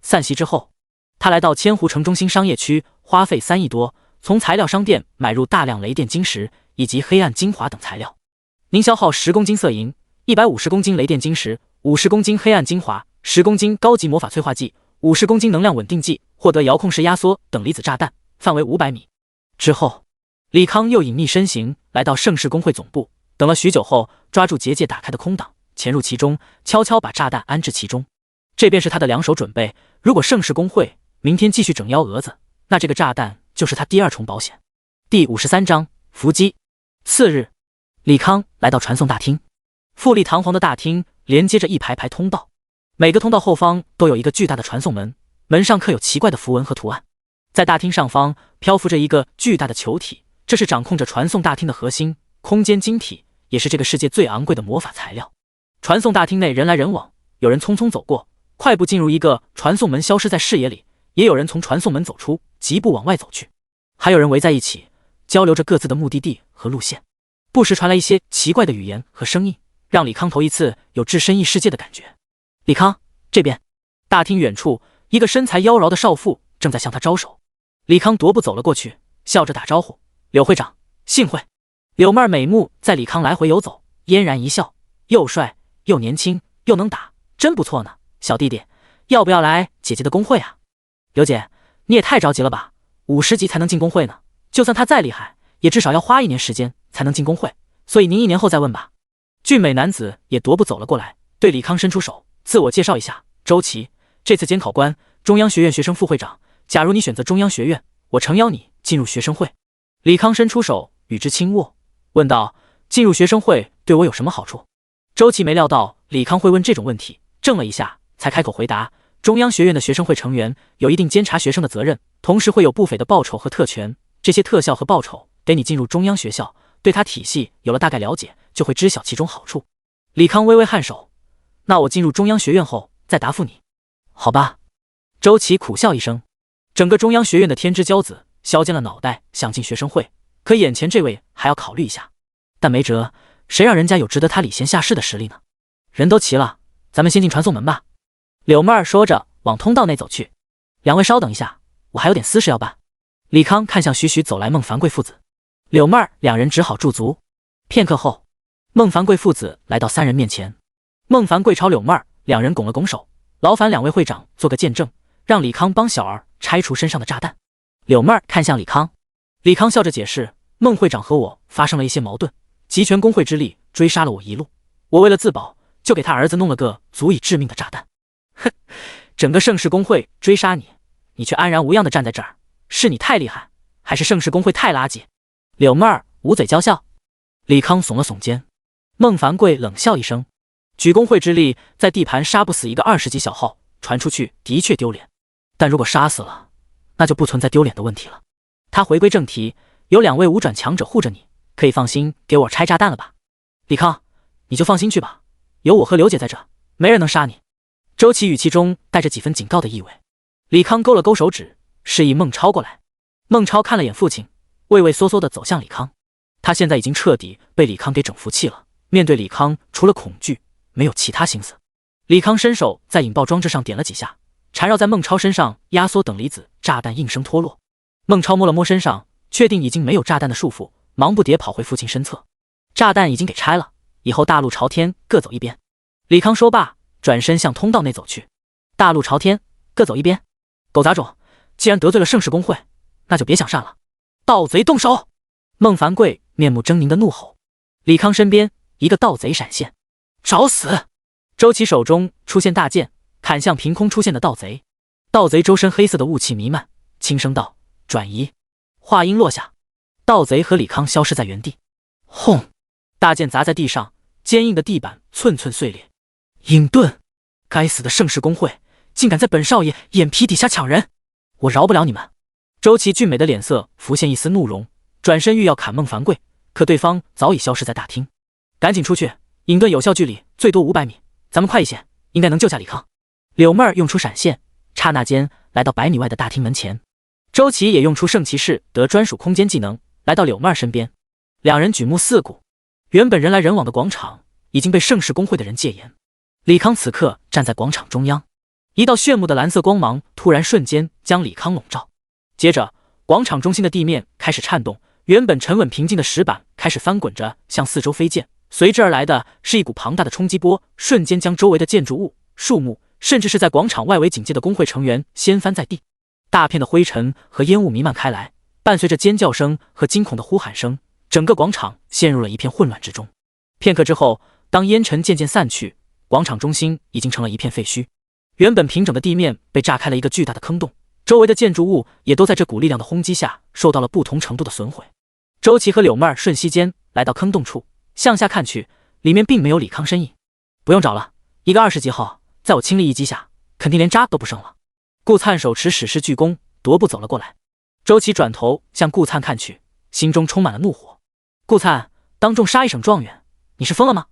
散席之后，他来到千湖城中心商业区，花费3亿多，从材料商店买入大量雷电晶石以及黑暗精华等材料。您消耗10公斤色银，150公斤雷电晶石，50公斤黑暗精华，10公斤高级魔法催化剂，50公斤能量稳定剂，获得遥控式压缩等离子炸弹，范围500米。之后，李康又隐匿身形，来到盛世工会总部，等了许久后，抓住结界打开的空档，潜入其中，悄悄把炸弹安置其中。这便是他的两手准备。如果盛世工会明天继续整幺蛾子，那这个炸弹就是他第2重保险。第53章伏击。次日，李康来到传送大厅。富丽堂皇的大厅连接着一排排通道，每个通道后方都有一个巨大的传送门，门上刻有奇怪的符文和图案。在大厅上方漂浮着一个巨大的球体，这是掌控着传送大厅的核心空间晶体，也是这个世界最昂贵的魔法材料。传送大厅内人来人往，有人匆匆走过，快步进入一个传送门，消失在视野里，也有人从传送门走出，疾步往外走去，还有人围在一起，交流着各自的目的地和路线。不时传来一些奇怪的语言和声音，让李康头一次有置身异世界的感觉。李康，这边。大厅远处，一个身材妖娆的少妇正在向他招手。李康踱步走了过去，笑着打招呼：“柳会长，幸会。”柳妹儿美目在李康来回游走，嫣然一笑：“又帅又年轻又能打，真不错呢。小弟弟，要不要来姐姐的工会啊？”“柳姐，你也太着急了吧，50级才能进工会呢，就算他再厉害，也至少要花1年时间才能进工会，所以您1年后再问吧。”俊美男子也踱步走了过来，对李康伸出手，自我介绍一下：“周琦，这次监考官，中央学院学生副会长。假如你选择中央学院，我诚邀你进入学生会。”李康伸出手与之轻握，问道：“进入学生会对我有什么好处？”周琦没料到李康会问这种问题，怔了一下，才开口回答：“中央学院的学生会成员有一定监察学生的责任，同时会有不菲的报酬和特权。这些特效和报酬得你进入中央学校，对他体系有了大概了解，就会知晓其中好处。”李康微微颔首：“那我进入中央学院后再答复你。”“好吧。”周琦苦笑一声。整个中央学院的天之骄子削尖了脑袋想进学生会，可眼前这位还要考虑一下，但没辙，谁让人家有值得他礼贤下士的实力呢？人都齐了，咱们先进传送门吧。柳妹儿说着往通道内走去。“两位稍等一下，我还有点私事要办。”李康看向徐徐走来孟凡贵父子，柳妹儿两人只好驻足。片刻后，孟凡贵父子来到3人面前。孟凡贵朝柳妹儿两人拱了拱手：“劳烦两位会长做个见证，让李康帮小儿拆除身上的炸弹。”柳妹儿看向李康，李康笑着解释：“孟会长和我发生了一些矛盾，集全工会之力追杀了我一路，我为了自保，就给他儿子弄了个足以致命的炸弹。”“哼，整个盛世工会追杀你，你却安然无恙地站在这儿，是你太厉害，还是盛世工会太垃圾？”柳妹儿捂嘴娇笑。李康耸了耸肩。孟凡贵冷笑一声：“举工会之力，在地盘杀不死一个20级小号，传出去的确丢脸，但如果杀死了，那就不存在丢脸的问题了。”他回归正题：“有2位5转强者护着你，可以放心给我拆炸弹了吧？”“李康，你就放心去吧，有我和刘姐在这，没人能杀你。”周琦语气中带着几分警告的意味。李康勾了勾手指，示意孟超过来。孟超看了眼父亲，畏畏缩缩地走向李康。他现在已经彻底被李康给整服气了，面对李康除了恐惧没有其他心思。李康伸手在引爆装置上点了几下，缠绕在孟超身上压缩等离子炸弹应声脱落。孟超摸了摸身上，确定已经没有炸弹的束缚，忙不迭跑回父亲身侧。炸弹已经给拆了，以后大路朝天，各走一边。李康说罢，转身向通道内走去。大路朝天，各走一边。狗杂种，既然得罪了盛世工会，那就别想善了。盗贼动手！孟凡贵面目狰狞的怒吼。李康身边一个盗贼闪现，找死！周琦手中出现大剑，砍向凭空出现的盗贼。盗贼周身黑色的雾气弥漫，轻声道：“转移。”话音落下，盗贼和李康消失在原地。轰！大剑砸在地上，坚硬的地板寸寸碎裂。隐遁！该死的盛世工会，竟敢在本少爷眼皮底下抢人！我饶不了你们！周琦俊美的脸色浮现一丝怒容，转身欲要砍孟凡贵，可对方早已消失在大厅。赶紧出去，隐遁有效距离最多500米，咱们快一些，应该能救下李康。柳妹儿用出闪现，刹那间来到100米外的大厅门前。周琦也用出圣骑士得专属空间技能，来到柳妹儿身边，两人举目四顾，原本人来人往的广场已经被盛世公会的人戒严。李康此刻站在广场中央，一道炫目的蓝色光芒突然瞬间将李康笼罩，接着广场中心的地面开始颤动，原本沉稳平静的石板开始翻滚着向四周飞溅，随之而来的是一股庞大的冲击波，瞬间将周围的建筑物、树木，甚至是在广场外围警戒的工会成员掀翻在地。大片的灰尘和烟雾弥漫开来，伴随着尖叫声和惊恐的呼喊声，整个广场陷入了一片混乱之中。片刻之后，当烟尘渐渐散去，广场中心已经成了一片废墟，原本平整的地面被炸开了一个巨大的坑洞，周围的建筑物也都在这股力量的轰击下受到了不同程度的损毁。周琦和柳妹儿瞬息间来到坑洞处，向下看去，里面并没有李康身影。不用找了，一个20级号，在我倾力一击下，肯定连渣都不剩了。顾灿手持史诗巨弓，踱步走了过来。周琦转头向顾灿看去，心中充满了怒火。顾灿，当众杀一省状元，你是疯了吗？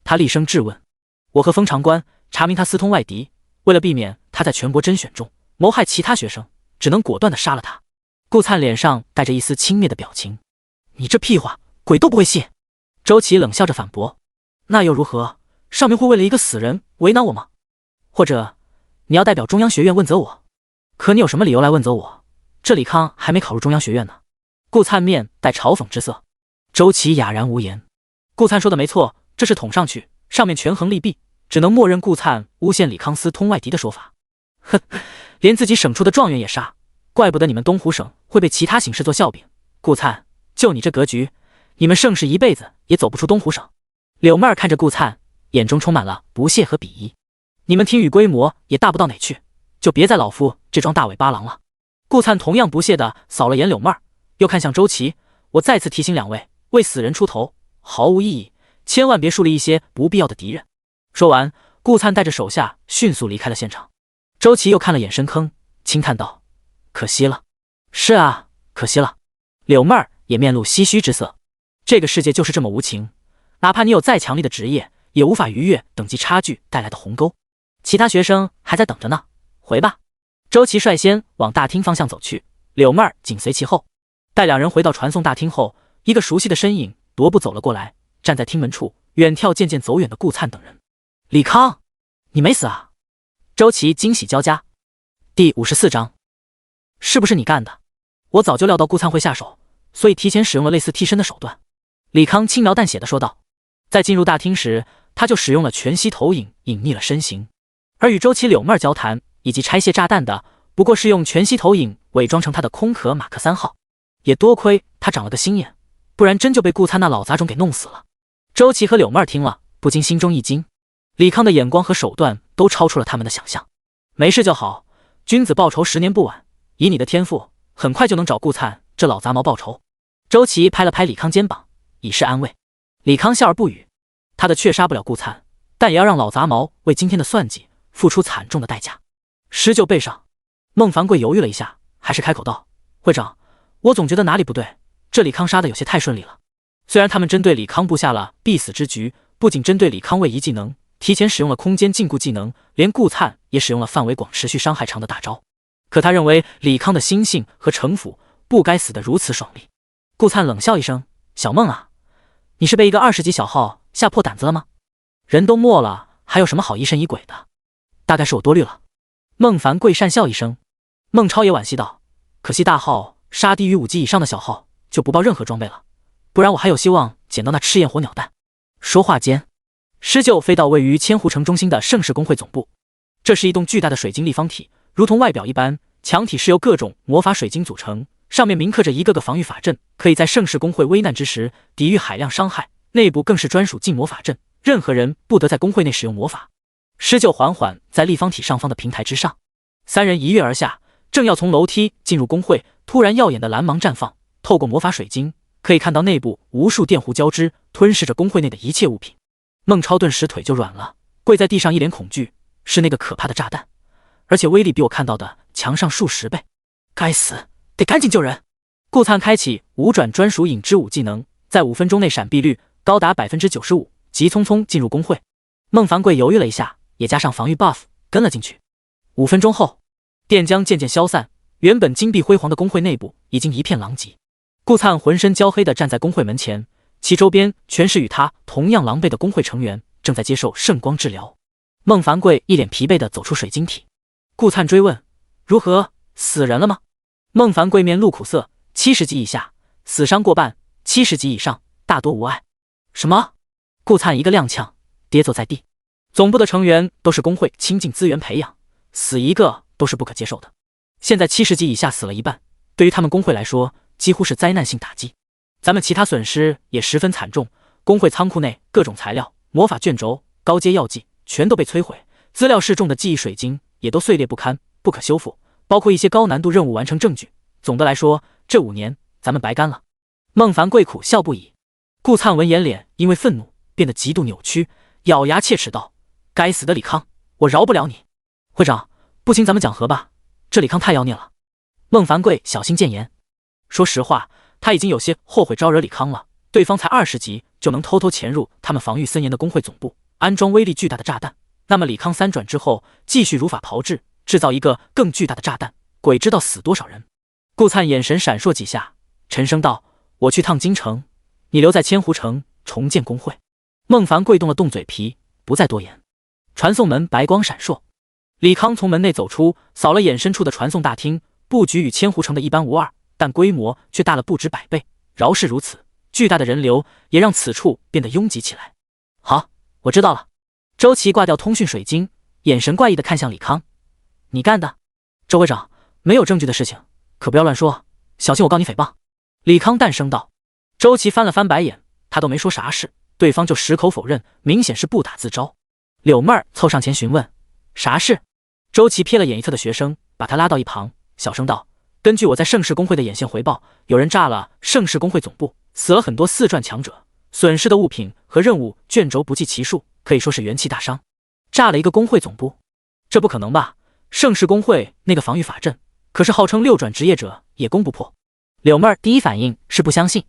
他厉声质问。我和封长官查明他私通外敌，为了避免他在全国甄选中谋害其他学生，只能果断地杀了他。顾灿脸上带着一丝轻蔑的表情。你这屁话，鬼都不会信。周琦冷笑着反驳。那又如何？上面会为了一个死人为难我吗？或者你要代表中央学院问责我？可你有什么理由来问责我？这李康还没考入中央学院呢。顾灿面带嘲讽之色。周琦哑然无言。顾灿说的没错，这事捅上去，上面权衡利弊，只能默认顾灿诬陷李康私通外敌的说法。哼，连自己省出的状元也杀，怪不得你们东湖省会被其他省市做笑柄。顾灿，就你这格局，你们盛世一辈子也走不出东湖省。柳妹儿看着顾灿，眼中充满了不屑和鄙夷。你们听雨规模也大不到哪去，就别在老夫这桩大尾巴狼了。顾灿同样不屑地扫了眼柳妹儿，又看向周琦。我再次提醒两位，为死人出头毫无意义，千万别树立一些不必要的敌人。说完，顾灿带着手下迅速离开了现场。周琦又看了眼深坑，轻叹道：可惜了。是啊，可惜了。柳妹儿也面露唏嘘之色。这个世界就是这么无情，哪怕你有再强力的职业，也无法逾越等级差距带来的鸿沟。其他学生还在等着呢，回吧。周琦率先往大厅方向走去，柳妹儿紧随其后。待两人回到传送大厅后，一个熟悉的身影踱步走了过来，站在厅门处，远眺渐渐走远的顾灿等人。李康，你没死啊？周琦惊喜交加。第54章，是不是你干的？我早就料到顾灿会下手，所以提前使用了类似替身的手段。李康轻描淡写的说道。在进入大厅时，他就使用了全息投影隐匿了身形，而与周琦柳妹交谈以及拆卸炸弹的，不过是用全息投影伪装成他的空壳马克3号。也多亏他长了个心眼，不然真就被顾灿那老杂种给弄死了。周琦和柳妹听了，不禁心中一惊。李康的眼光和手段都超出了他们的想象。没事就好，君子报仇10年不晚，以你的天赋，很快就能找顾灿这老杂毛报仇。周琦拍了拍李康肩膀，以示安慰。李康笑而不语。他的确杀不了顾灿，但也要让老杂毛为今天的算计付出惨重的代价。施救背上，孟凡贵犹豫了一下，还是开口道：会长，我总觉得哪里不对，这李康杀的有些太顺利了。虽然他们针对李康布下了必死之局，不仅针对李康位移技能提前使用了空间禁锢技能，连顾灿也使用了范围广持续伤害长的大招，可他认为李康的心性和城府不该死得如此爽利。顾灿冷笑一声：小孟啊，你是被一个20级小号吓破胆子了吗？人都没了，还有什么好疑神疑鬼的？大概是我多虑了。孟凡贵讪笑一声。孟超也惋惜道：可惜大号杀低于5级以上的小号就不报任何装备了，不然我还有希望捡到那赤焰火鸟蛋。说话间，施救飞到位于千湖城中心的盛世公会总部。这是一栋巨大的水晶立方体，如同外表一般，墙体是由各种魔法水晶组成，上面铭刻着一个个防御法阵，可以在盛世公会危难之时抵御海量伤害。内部更是专属禁魔法阵，任何人不得在公会内使用魔法。施救缓缓在立方体上方的平台之上，三人一跃而下，正要从楼梯进入公会，突然耀眼的蓝芒绽放，透过魔法水晶可以看到内部无数电弧交织，吞噬着公会内的一切物品。孟超顿时腿就软了，跪在地上一脸恐惧。是那个可怕的炸弹，而且威力比我看到的强上数10倍。该死，得赶紧救人。顾灿开启5转专属影之舞技能，在5分钟内闪避率高达 95%， 急匆匆进入公会。孟凡贵犹豫了一下，也加上防御 buff 跟了进去。5分钟后，电浆渐渐消散，原本金碧辉煌的公会内部已经一片狼藉。顾灿浑身焦黑地站在工会门前，其周边全是与他同样狼狈的工会成员，正在接受圣光治疗。孟凡贵一脸疲惫地走出水晶体。顾灿追问：如何？死人了吗？孟凡贵面露苦涩：70级以下，死伤过半；70级以上，大多无碍。什么？顾灿一个踉跄，跌坐在地。总部的成员都是工会倾尽资源培养，死一个都是不可接受的。现在70级以下死了一半，对于他们工会来说，几乎是灾难性打击。咱们其他损失也十分惨重，工会仓库内各种材料、魔法卷轴、高阶药剂全都被摧毁，资料室中的记忆水晶也都碎裂不堪，不可修复，包括一些高难度任务完成证据。总的来说，这5年咱们白干了。孟凡贵苦笑不已。顾灿闻言脸因为愤怒变得极度扭曲，咬牙切齿道：该死的李康，我饶不了你！会长，不行咱们讲和吧，这李康太妖孽了。孟凡贵小心谏言。说实话，他已经有些后悔招惹李康了，对方才20级就能偷偷潜入他们防御森严的工会总部，安装威力巨大的炸弹，那么李康3转之后继续如法炮制，制造一个更巨大的炸弹，鬼知道死多少人。顾灿眼神闪烁几下，沉声道：我去趟京城，你留在千湖城重建工会。孟凡贵动了动嘴皮，不再多言。传送门白光闪烁，李康从门内走出，扫了眼身处的传送大厅，布局与千湖城的一般无二，但规模却大了不止100倍。饶是如此，巨大的人流也让此处变得拥挤起来。好，我知道了。周琦挂掉通讯水晶，眼神怪异地看向李康：你干的？周会长，没有证据的事情可不要乱说，小心我告你诽谤。李康淡声道。周琦翻了翻白眼，他都没说啥事，对方就矢口否认，明显是不打自招。柳妹儿凑上前询问：啥事？周琦瞥了眼一侧的学生，把他拉到一旁，小声道：根据我在盛世工会的眼线回报，有人炸了盛世工会总部，死了很多4转强者，损失的物品和任务卷轴不计其数，可以说是元气大伤。炸了一个工会总部？这不可能吧，盛世工会那个防御法阵可是号称6转职业者也攻不破。柳妹儿第一反应是不相信。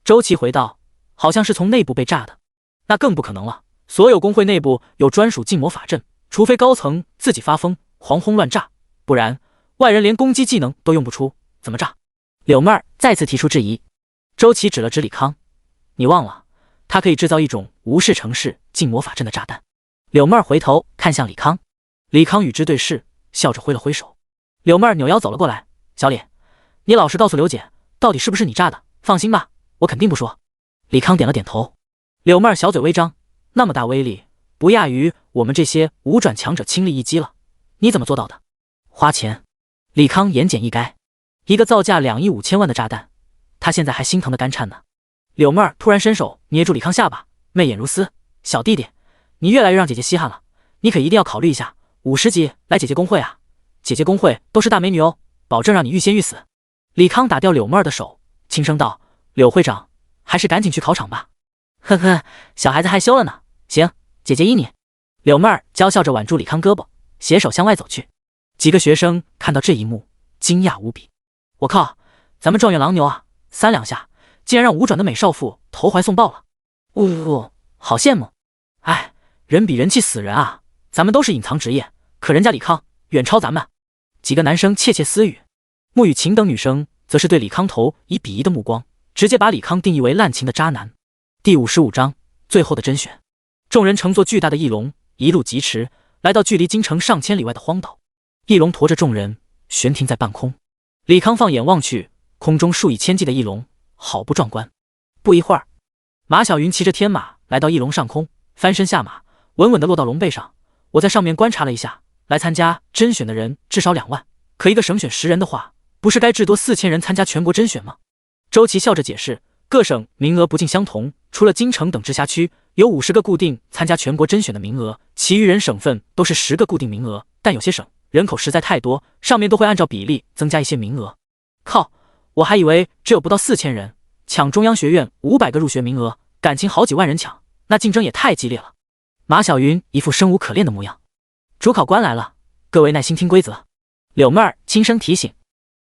周琦回道：好像是从内部被炸的。那更不可能了，所有工会内部有专属禁魔法阵，除非高层自己发疯狂轰乱炸，不然外人连攻击技能都用不出，怎么炸？柳妹儿再次提出质疑。周琦指了指李康：你忘了，他可以制造一种无视城市禁魔法阵的炸弹。柳妹儿回头看向李康，李康与之对视，笑着挥了挥手。柳妹儿扭腰走了过来：小李，你老实告诉刘姐，到底是不是你炸的？放心吧，我肯定不说。李康点了点头。柳妹儿小嘴微张：那么大威力，不亚于我们这些5转强者亲力一击了，你怎么做到的？花钱。李康言简意赅。一个造价2亿5千万的炸弹，他现在还心疼的干颤呢。柳妹儿突然伸手捏住李康下巴，媚眼如丝：小弟弟，你越来越让姐姐稀罕了，你可一定要考虑一下50级来姐姐工会啊，姐姐工会都是大美女哦，保证让你欲仙欲死。李康打掉柳妹儿的手，轻声道：柳会长，还是赶紧去考场吧。呵呵，小孩子害羞了呢。行，姐姐依你。柳妹儿娇笑着挽住李康胳膊，携手向外走去。几个学生看到这一幕，惊讶无比。我靠，咱们状元郎牛啊，3两下竟然让5转的美少妇投怀送抱了。好羡慕。哎，人比人气死人啊，咱们都是隐藏职业，可人家李康远超咱们。几个男生窃窃私语。穆雨晴等女生则是对李康投以鄙夷的目光，直接把李康定义为滥情的渣男。第55章，最后的甄选。众人乘坐巨大的翼龙，一路疾驰，来到距离京城上千里外的荒岛。翼龙驮着众人悬停在半空。李康放眼望去，空中数以千计的翼龙，好不壮观。不一会儿，马小云骑着天马来到翼龙上空，翻身下马，稳稳地落到龙背上。我在上面观察了一下，来参加甄选的人至少2万，可一个省选10人的话，不是该至多4000人参加全国甄选吗？周琦笑着解释，各省名额不尽相同，除了京城等直辖区有50个固定参加全国甄选的名额，其余人省份都是10个固定名额，但有些省人口实在太多，上面都会按照比例增加一些名额。靠，我还以为只有不到4000人，抢中央学院500个入学名额，感情好几万人抢，那竞争也太激烈了。马小云一副生无可恋的模样。主考官来了，各位耐心听规则。柳妹儿轻声提醒。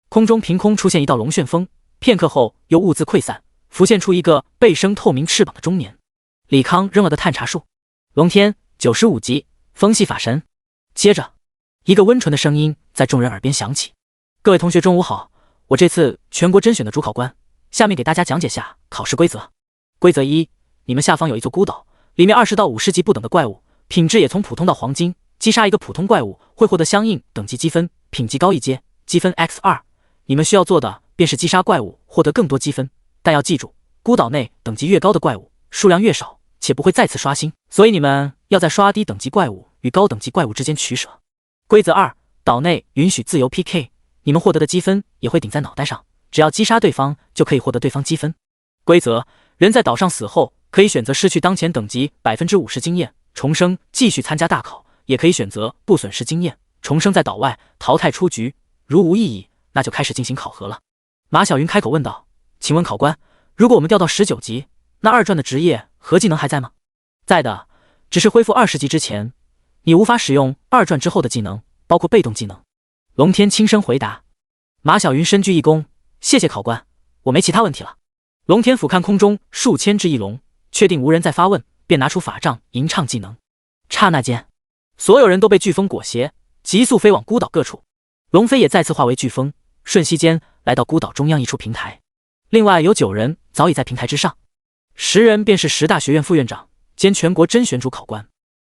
空中凭空出现一道龙旋风，片刻后又兀自溃散，浮现出一个背生透明翅膀的中年。李康扔了个探查术，龙天95级，风系法神。接着一个温纯的声音在众人耳边响起：各位同学中午好，我这次全国甄选的主考官下面给大家讲解下考试规则。规则一：你们下方有一座孤岛，里面20到50级不等的怪物，品质也从普通到黄金。击杀一个普通怪物会获得相应等级积分，品级高一阶，积分 X2。你们需要做的便是击杀怪物，获得更多积分。但要记住，孤岛内等级越高的怪物数量越少，且不会再次刷新，所以你们要在刷低等级怪物与高等级怪物之间取舍。规则二：岛内允许自由 PK， 你们获得的积分也会顶在脑袋上，只要击杀对方就可以获得对方积分。规则：人在岛上死后，可以选择失去当前等级 50% 经验，重生继续参加大考，也可以选择不损失经验，重生在岛外淘汰出局。如无异议，那就开始进行考核了。马小云开口问道：请问考官，如果我们掉到19级，那二传的职业和技能还在吗？在的，只是恢复20级之前，你无法使用二传之后的技能，包括被动技能。龙天轻声回答。马小云深鞠一躬，谢谢考官，我没其他问题了。龙天俯瞰空中数千只翼龙，确定无人再发问，便拿出法杖吟唱技能。刹那间，所有人都被飓风裹挟，急速飞往孤岛各处。龙飞也再次化为飓风，瞬息间来到孤岛中央一处平台。另外有9人早已在平台之上，10人便是10大学院副院长兼全国甄选主考官。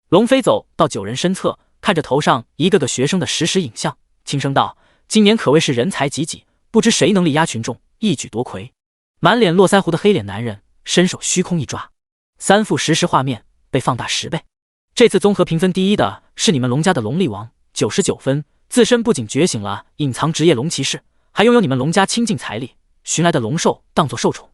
龙飞走到9人身侧，看着头上一个个学生的实时影像，轻声道：今年可谓是人才济济，不知谁能力压群众，一举夺魁。满脸络腮胡的黑脸男人伸手虚空一抓，3幅实时画面被放大10倍。这次综合评分第一的是你们龙家的龙力王，99分，自身不仅觉醒了隐藏职业龙骑士，还拥有你们龙家倾尽财力寻来的龙兽当作受宠。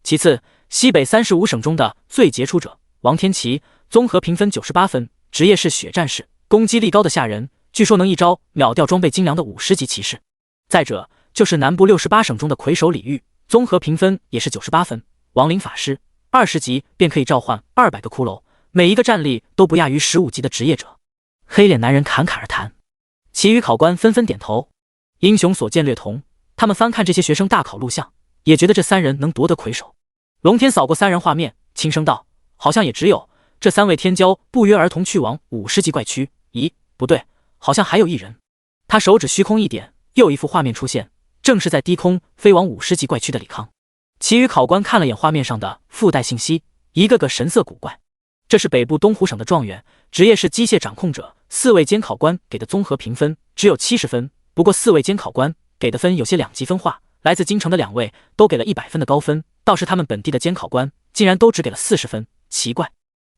其次，西北35省中的最杰出者王天琪，综合评分98分，职业是血战士，攻击力高的吓人，据说能一招秒掉装备精良的50级骑士。再者就是南部68省中的魁首李煜，综合评分也是98分，亡灵法师，20级便可以召唤200个骷髅，每一个战力都不亚于15级的职业者。黑脸男人侃侃而谈，其余考官纷纷点头。英雄所见略同，他们翻看这些学生大考录像，也觉得这3人能夺得魁首。龙天扫过3人画面，轻声道：好像也只有这3位天骄不约而同去往50级怪区。咦，不对，好像还有1人。他手指虚空一点，又一幅画面出现，正是在低空飞往50级怪区的李康。其余考官看了眼画面上的附带信息，一个个神色古怪。这是北部东湖省的状元，职业是机械掌控者，4位监考官给的综合评分只有70分，不过4位监考官给的分有些2级分化，来自京城的2位都给了100分的高分，倒是他们本地的监考官竟然都只给了40分，奇怪。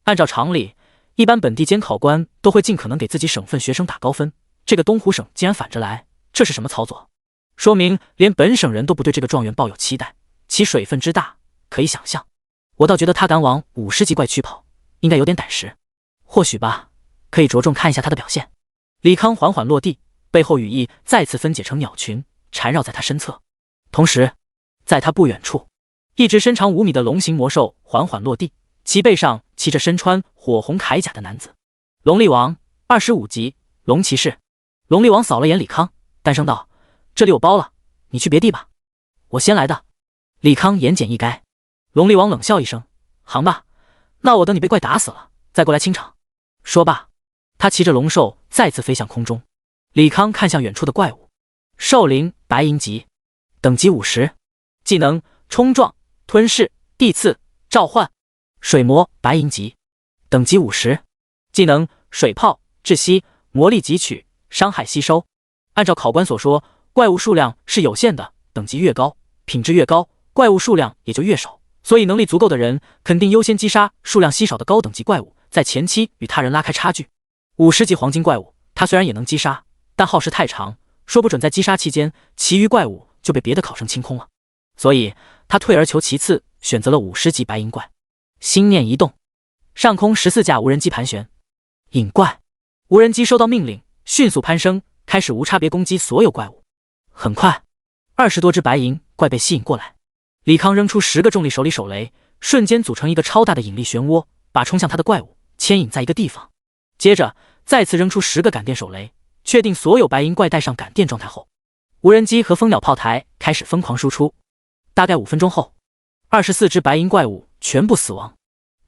按照常理，一般本地监考官都会尽可能给自己省份学生打高分，这个东湖省竟然反着来，这是什么操作？说明连本省人都不对这个状元抱有期待，其水分之大可以想象。我倒觉得他敢往50级怪区跑，应该有点胆识。或许吧，可以着重看一下他的表现。李康缓缓落地，背后羽翼再次分解成鸟群，缠绕在他身侧。同时，在他不远处，一只身长5米的龙形魔兽缓缓落地，其背上骑着身穿火红铠甲的男子。龙力王25级，龙骑士。龙力王扫了眼李康，淡声道：这里我包了，你去别地吧，我先来的。李康言简意赅。龙力王冷笑一声：行吧，那我等你被怪打死了再过来清场。说罢，他骑着龙兽再次飞向空中。李康看向远处的怪物，兽灵白银级，等级50，技能冲撞、吞噬、地刺、召唤。水魔白银级，等级50，技能水泡、窒息、魔力汲取、伤害吸收。按照考官所说，怪物数量是有限的，等级越高，品质越高，怪物数量也就越少，所以能力足够的人肯定优先击杀数量稀少的高等级怪物，在前期与他人拉开差距。50级黄金怪物他虽然也能击杀，但耗时太长，说不准在击杀期间其余怪物就被别的考生清空了，所以他退而求其次，选择了50级白银怪。心念一动，上空14架无人机盘旋。引怪，无人机收到命令，迅速攀升，开始无差别攻击所有怪物。很快，20多只白银怪被吸引过来。李康扔出10个重力手里手雷，瞬间组成一个超大的引力漩涡，把冲向他的怪物牵引在一个地方。接着再次扔出10个感电手雷，确定所有白银怪带上感电状态后，无人机和蜂鸟炮台开始疯狂输出。大概5分钟后，24只白银怪物全部死亡。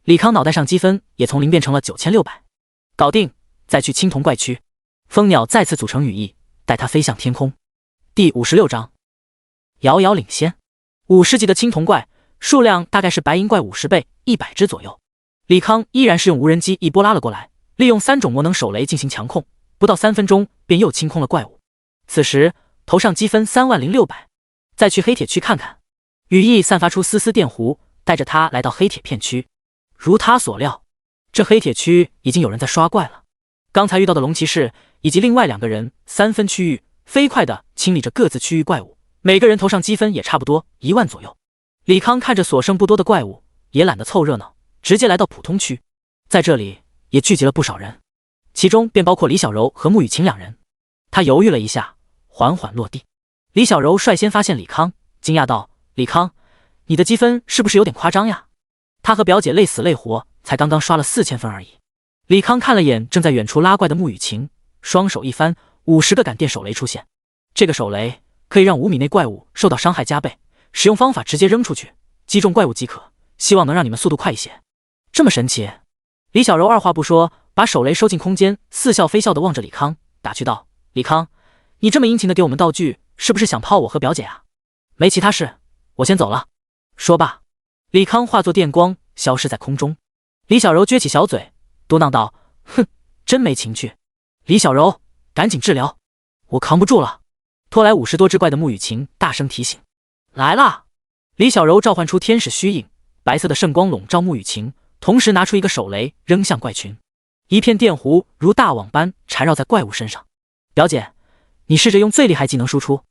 李康脑袋上积分也从0变成了9600。搞定，再去青铜怪区。蜂鸟再次组成羽翼，带他飞向天空。第56章，遥遥领先。50级的青铜怪，数量大概是白银怪50倍，100只左右。李康依然是用无人机一波拉了过来，利用3种魔能手雷进行强控，不到3分钟便又清空了怪物。此时头上积分30600，再去黑铁区看看。羽翼散发出丝丝电弧，带着他来到黑铁片区。如他所料，这黑铁区已经有人在刷怪了。刚才遇到的龙骑士以及另外2个人3分区域，飞快地清理着各自区域怪物，每个人头上积分也差不多1万左右。李康看着所剩不多的怪物，也懒得凑热闹，直接来到普通区。在这里也聚集了不少人，其中便包括李小柔和穆雨晴2人。他犹豫了一下，缓缓落地。李小柔率先发现李康，惊讶道：“李康，你的积分是不是有点夸张呀？他和表姐累死累活，才刚刚刷了4000分而已。”李康看了眼正在远处拉怪的穆雨晴，双手一翻，50个感电手雷出现。这个手雷可以让5米内怪物受到伤害加倍，使用方法直接扔出去，击中怪物即可，希望能让你们速度快一些。这么神奇？李小柔二话不说，把手雷收进空间，似笑非笑地望着李康，打趣道：“李康，你这么殷勤地给我们道具，是不是想泡我和表姐啊？没其他事，我先走了。”说罢，李康化作电光消失在空中。李小柔撅起小嘴，嘟囔道：“哼，真没情趣。李小柔，赶紧治疗，我扛不住了。”拖来50多只怪的穆雨晴大声提醒：“来啦！”李小柔召唤出天使虚影，白色的圣光笼罩穆雨晴，同时拿出一个手雷扔向怪群，一片电弧如大网般缠绕在怪物身上。“表姐，你试着用最厉害技能输出。”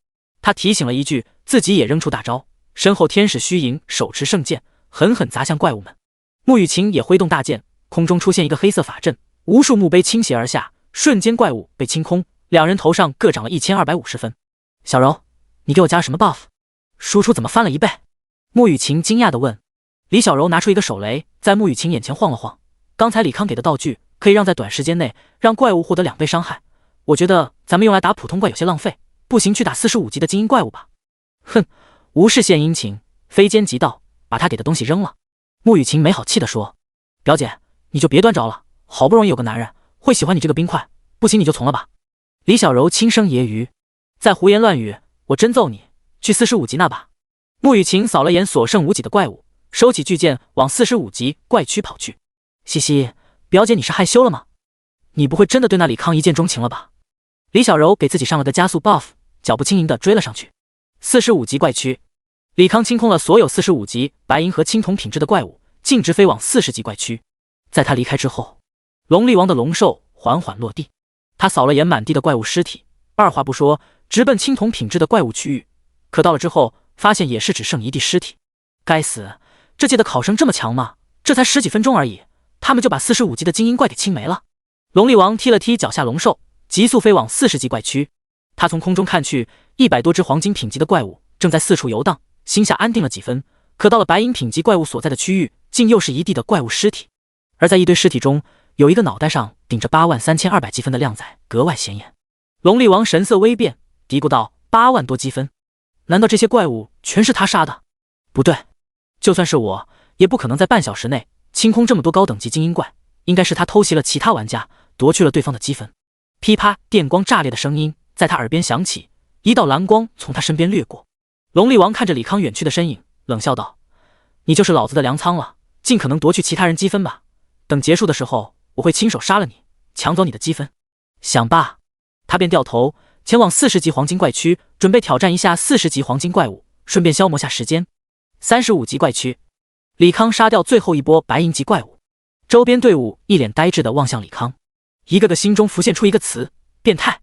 他提醒了一句，自己也扔出大招，身后天使虚影手持圣剑，狠狠砸向怪物们。穆雨晴也挥动大剑，空中出现一个黑色法阵，无数墓碑倾斜而下，瞬间怪物被清空，2人头上各涨了1250分。“小柔，你给我加什么 buff？ 输出怎么翻了1倍？”穆雨晴惊讶地问。李小柔拿出一个手雷，在穆雨晴眼前晃了晃。刚才李康给的道具可以让在短时间内让怪物获得2倍伤害，我觉得咱们用来打普通怪有些浪费，不行去打45级的精英怪物吧。哼，无事献殷勤，非奸即盗，把他给的东西扔了。穆雨晴没好气地说：“表姐，你就别端着了，好不容易有个男人会喜欢你这个冰块，不行你就从了吧。”李小柔轻声揶揄：“再胡言乱语，我真揍你，去45级那吧。”穆雨晴扫了眼所剩无几的怪物，收起巨剑往45级怪区跑去。“嘻嘻，表姐你是害羞了吗？你不会真的对那李康一见钟情了吧？”李小柔给自己上了个加速 buff， 脚步轻盈地追了上去。45级怪区，李康清空了所有45级白银和青铜品质的怪物，径直飞往40级怪区。在他离开之后，龙力王的龙兽缓缓落地，他扫了眼满地的怪物尸体，二话不说直奔青铜品质的怪物区域。可到了之后，发现也是只剩一地尸体。该死，这届的考生这么强吗？这才10几分钟而已，他们就把45级的精英怪给清没了。龙力王踢了踢脚下龙兽，急速飞往40级怪区。他从空中看去，100多只黄金品级的怪物正在四处游荡，心下安定了几分。可到了白银品级怪物所在的区域，竟又是一地的怪物尸体。而在一堆尸体中，有一个脑袋上顶着83200积分的靓仔，格外显眼。龙力王神色微变，嘀咕道：“8万多积分，难道这些怪物全是他杀的？不对，就算是我，也不可能在半小时内清空这么多高等级精英怪，应该是他偷袭了其他玩家，夺去了对方的积分。”噼啪，电光炸裂的声音在他耳边响起，一道蓝光从他身边掠过。龙力王看着李康远去的身影，冷笑道：“你就是老子的粮仓了，尽可能夺去其他人积分吧。等结束的时候，我会亲手杀了你，抢走你的积分。”想罢，他便掉头前往40级黄金怪区，准备挑战一下40级黄金怪物，顺便消磨下时间。35级怪区，李康杀掉最后一波白银级怪物，周边队伍一脸呆滞地望向李康，一个个心中浮现出一个词：变态。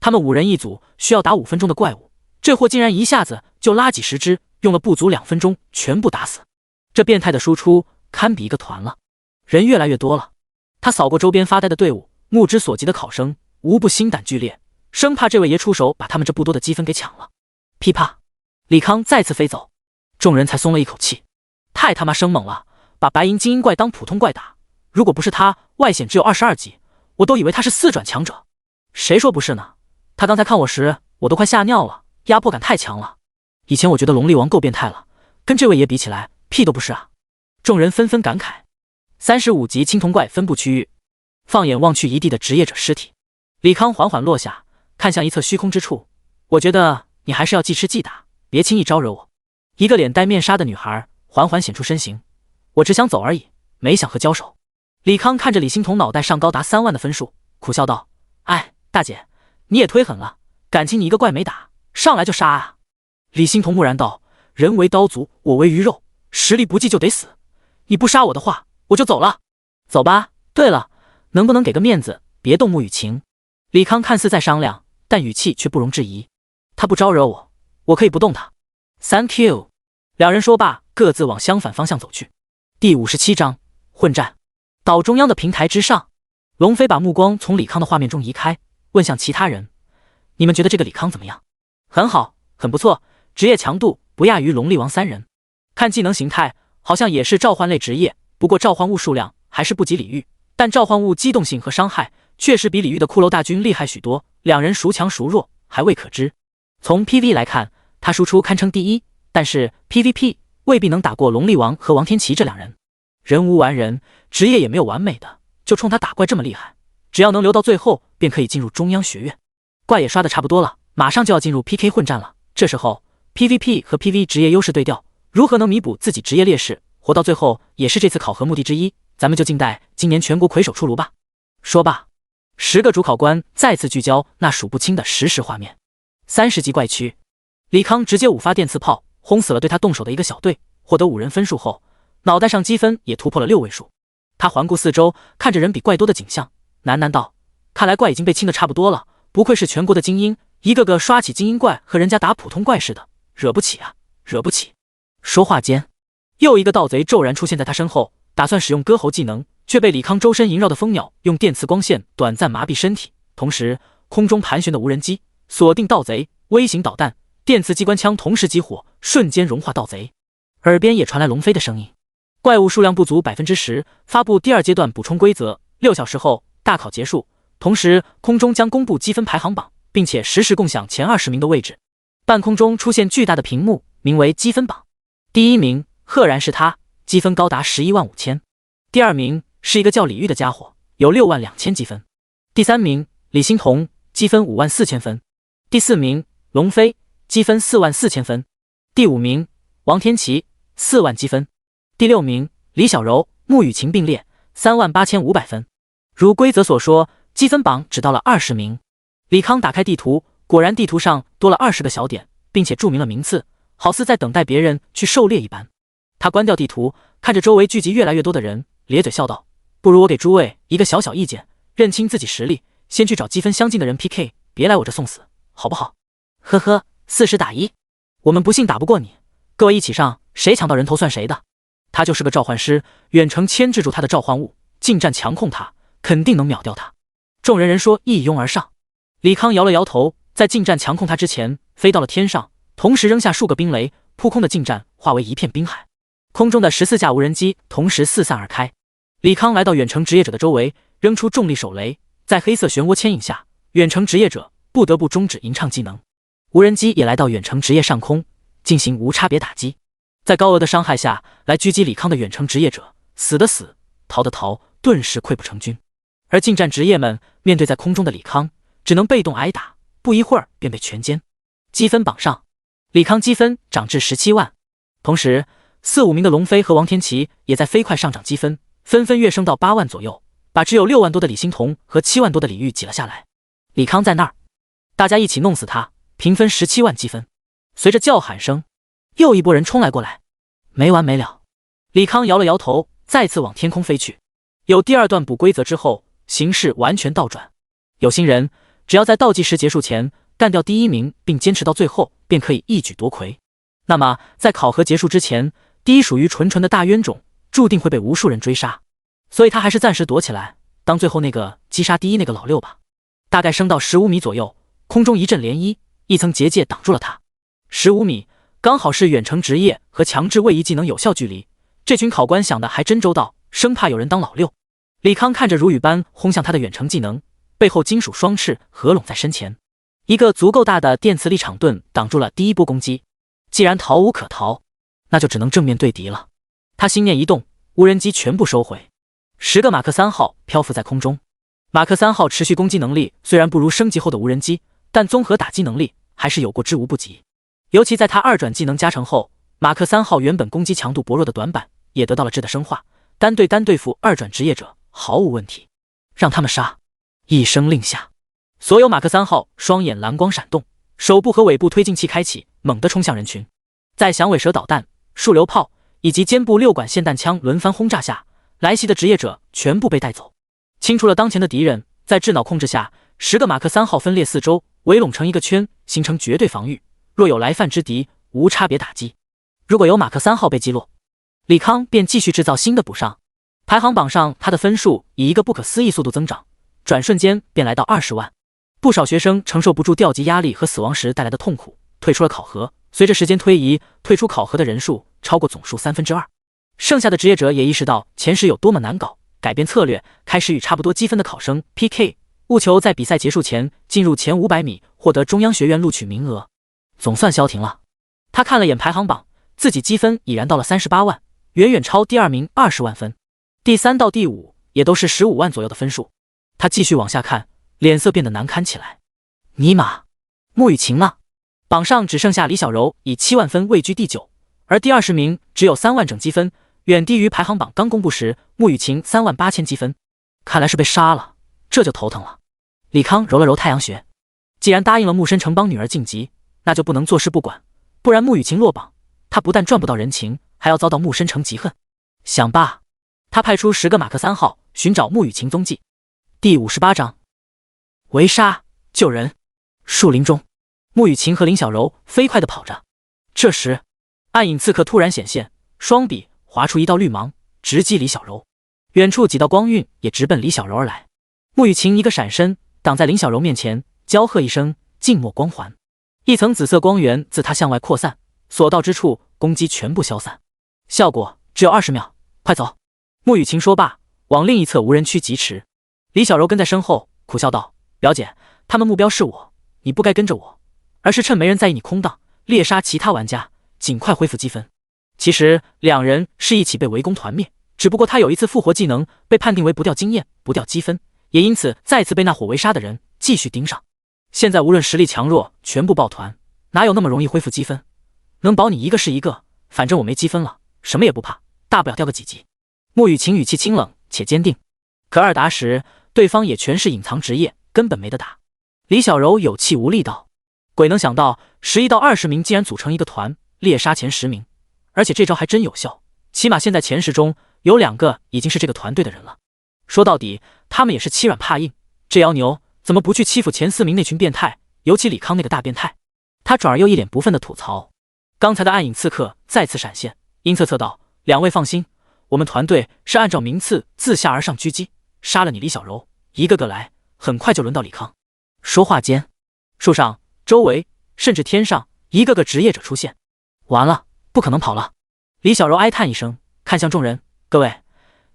他们5人一组，需要打5分钟的怪物，这货竟然一下子就拉几十只，用了不足2分钟全部打死。这变态的输出堪比一个团了。人越来越多了，他扫过周边发呆的队伍，目之所及的考生无不心胆俱裂，生怕这位爷出手把他们这不多的积分给抢了。噼啪，李康再次飞走，众人才松了一口气。太他妈生猛了，把白银精英怪当普通怪打，如果不是他外显只有22级，我都以为他是4转强者。谁说不是呢？他刚才看我时，我都快吓尿了，压迫感太强了。以前我觉得龙力王够变态了，跟这位爷比起来，屁都不是啊。众人纷纷感慨。35级青铜怪分布区域，放眼望去一地的职业者尸体。李康缓缓落下，看向一侧虚空之处：“我觉得你还是要记吃记打，别轻易招惹我。”一个脸戴面纱的女孩缓缓显出身形。我只想走而已，没想和交手。李康看着李欣彤脑袋上高达3万的分数，苦笑道：哎，大姐，你也忒狠了，感情你一个怪没打，上来就杀啊！李欣彤木然道：人为刀俎，我为鱼肉，实力不济就得死。你不杀我的话，我就走了。走吧。对了，能不能给个面子，别动木雨晴？李康看似在商量，但语气却不容置疑。他不招惹我，我可以不动他。Thank you。两人说罢，各自往相反方向走去。第57章混战。岛中央的平台之上，龙飞把目光从李康的画面中移开，问向其他人：你们觉得这个李康怎么样？很好，很不错，职业强度不亚于龙力王3人。看技能形态，好像也是召唤类职业，不过召唤物数量还是不及李煜，但召唤物机动性和伤害确实比李煜的骷髅大军厉害许多。两人孰强孰弱，还未可知。从 PV 来看，他输出堪称第一，但是 PVP 未必能打过龙力王和王天琪这两人。人无完人，职业也没有完美的，就冲他打怪这么厉害，只要能留到最后，便可以进入中央学院。怪也刷的差不多了，马上就要进入 PK 混战了。这时候 PVP 和 PV 职业优势对调，如何能弥补自己职业劣势，活到最后也是这次考核目的之一。咱们就静待今年全国魁首出炉吧。说罢，10个主考官再次聚焦那数不清的实时画面。30级怪区，李康直接5发电刺炮轰死了对他动手的一个小队，获得5人分数后，脑袋上积分也突破了6位数。他环顾四周，看着人比怪多的景象，喃喃道：看来怪已经被清得差不多了，不愧是全国的精英，一个个刷起精英怪和人家打普通怪似的，惹不起啊，惹不起。说话间，又一个盗贼骤然出现在他身后，打算使用割喉技能，却被李康周身萦绕的蜂鸟用电磁光线短暂麻痹身体，同时空中盘旋的无人机锁定盗贼，微型导弹、电磁机关枪同时激活，瞬间融化盗贼。耳边也传来龙飞的声音：怪物数量不足 10%， 发布第2阶段补充规则，6小时后大考结束，同时空中将公布积分排行榜，并且实时共享前20名的位置。半空中出现巨大的屏幕，名为积分榜。第1名赫然是他，积分高达115000。第2名是一个叫李煜的家伙，有62000积分。第3名李欣彤，积分54000分。第4名龙飞，积分44000分。第5名王天琪，4万积分。第6名李小柔，穆雨晴并列，38500分。如规则所说，积分榜只到了20名。李康打开地图，果然地图上多了20个小点，并且注明了名次，好似在等待别人去狩猎一般。他关掉地图，看着周围聚集越来越多的人，咧嘴笑道：不如我给诸位一个小小意见，认清自己实力，先去找积分相近的人 PK， 别来我这送死，好不好？呵呵，40打1，我们不信打不过你，各位一起上，谁抢到人头算谁的。他就是个召唤师，远程牵制住他的召唤物，近战强控他，肯定能秒掉他。众人说一拥而上。李康摇了摇头，在近战强控他之前飞到了天上，同时扔下数个冰雷，扑空的近战化为一片冰海。空中的14架无人机同时四散而开。李康来到远程职业者的周围，扔出重力手雷，在黑色漩涡牵引下，远程职业者不得不终止吟唱技能。无人机也来到远程职业上空，进行无差别打击。在高额的伤害下来狙击李康的远程职业者，死的死，逃的逃，顿时溃不成军。而近战职业们面对在空中的李康，只能被动挨打，不一会儿便被全歼。积分榜上，李康积分涨至17万，同时4、5名的龙飞和王天琪也在飞快上涨积分，纷纷跃升到8万左右，把只有6万多的李欣彤和7万多的李煜挤了下来。李康在那儿，大家一起弄死他，平分17万积分。随着叫喊声，又一波人冲来过来，没完没了。李康摇了摇头，再次往天空飞去。有第2段补规则之后，形势完全倒转。有心人只要在倒计时结束前干掉第1名，并坚持到最后，便可以一举夺魁。那么在考核结束之前，第一属于纯纯的大冤种，注定会被无数人追杀，所以他还是暂时躲起来，当最后那个击杀第1那个老六吧。大概升到15米左右，空中一阵涟漪，一层结界挡住了他。15米刚好是远程职业和强制位移技能有效距离，这群考官想的还真周到，生怕有人当老六。李康看着如雨般轰向他的远程技能，背后金属双翅合拢在身前，一个足够大的电磁力场盾挡住了第1波攻击。既然逃无可逃，那就只能正面对敌了。他心念一动，无人机全部收回。10个马克3号漂浮在空中。马克3号持续攻击能力虽然不如升级后的无人机，但综合打击能力还是有过之无不及。尤其在他2转技能加成后，马克3号原本攻击强度薄弱的短板也得到了质的升华，单对单对付二转职业者毫无问题。让他们杀！一声令下，所有马克3号双眼蓝光闪动，手部和尾部推进器开启，猛地冲向人群。在响尾蛇导弹、束流炮以及肩部6管霰弹枪轮番轰炸下，来袭的职业者全部被带走。清除了当前的敌人，在智脑控制下，10个马克3号分列四周，围拢成一个圈，形成绝对防御。若有来犯之敌，无差别打击。如果有马克3号被击落，李康便继续制造新的补上。排行榜上，他的分数以一个不可思议速度增长，转瞬间便来到20万。不少学生承受不住调级压力和死亡时带来的痛苦，退出了考核。随着时间推移，退出考核的人数超过总数2/3。剩下的职业者也意识到前10有多么难搞，改变策略，开始与差不多积分的考生 PK， 务求在比赛结束前进入前500米，获得中央学院录取名额。总算消停了。他看了眼排行榜，自己积分已然到了38万，远远超第2名20万分，第3到第5也都是15万左右的分数。他继续往下看，脸色变得难堪起来。尼玛，穆雨晴呢？榜上只剩下李小柔以7万分位居第9，而第20名只有3万整积分，远低于排行榜刚公布时穆雨晴3万8千积分。看来是被杀了，这就头疼了。李康揉了揉太阳穴，既然答应了木申城帮女儿晋级，那就不能坐视不管，不然穆雨晴落榜，他不但赚不到人情，还要遭到木申城嫉恨。想罢，他派出10个马克3号寻找穆雨晴踪迹。第58章围杀救人。树林中，穆雨晴和林小柔飞快地跑着。这时，暗影刺客突然显现，双臂划出一道绿芒，直击李小柔。远处几道光晕也直奔李小柔而来。穆雨晴一个闪身，挡在林小柔面前，娇喝一声静默光环。一层紫色光源自他向外扩散，所到之处攻击全部消散，效果只有20秒，快走！穆雨晴说罢，往另一侧无人区疾驰。李小柔跟在身后，苦笑道：“表姐，他们目标是我，你不该跟着我，而是趁没人在意你空档，猎杀其他玩家，尽快恢复积分。”其实两人是一起被围攻团灭，只不过他有一次复活技能被判定为不掉经验、不掉积分，也因此再次被那伙围杀的人继续盯上。现在无论实力强弱，全部抱团，哪有那么容易恢复积分？能保你一个是一个，反正我没积分了，什么也不怕，大不了掉个几级。穆雨晴语气清冷且坚定。可2打时，对方也全是隐藏职业，根本没得打。李小柔有气无力道：“鬼能想到11到20名竟然组成一个团，猎杀前10名，而且这招还真有效，起码现在前10中有2个已经是这个团队的人了。说到底，他们也是欺软怕硬，这妖牛怎么不去欺负前4名那群变态，尤其李康那个大变态？”他转而又一脸不忿的吐槽。刚才的暗影刺客再次闪现，阴恻恻道：“2位放心，我们团队是按照名次自下而上狙击，杀了你李小柔，一个个来，很快就轮到李康。”说话间，树上、周围甚至天上一个个职业者出现。完了，不可能跑了。李小柔哀叹一声，看向众人：“各位，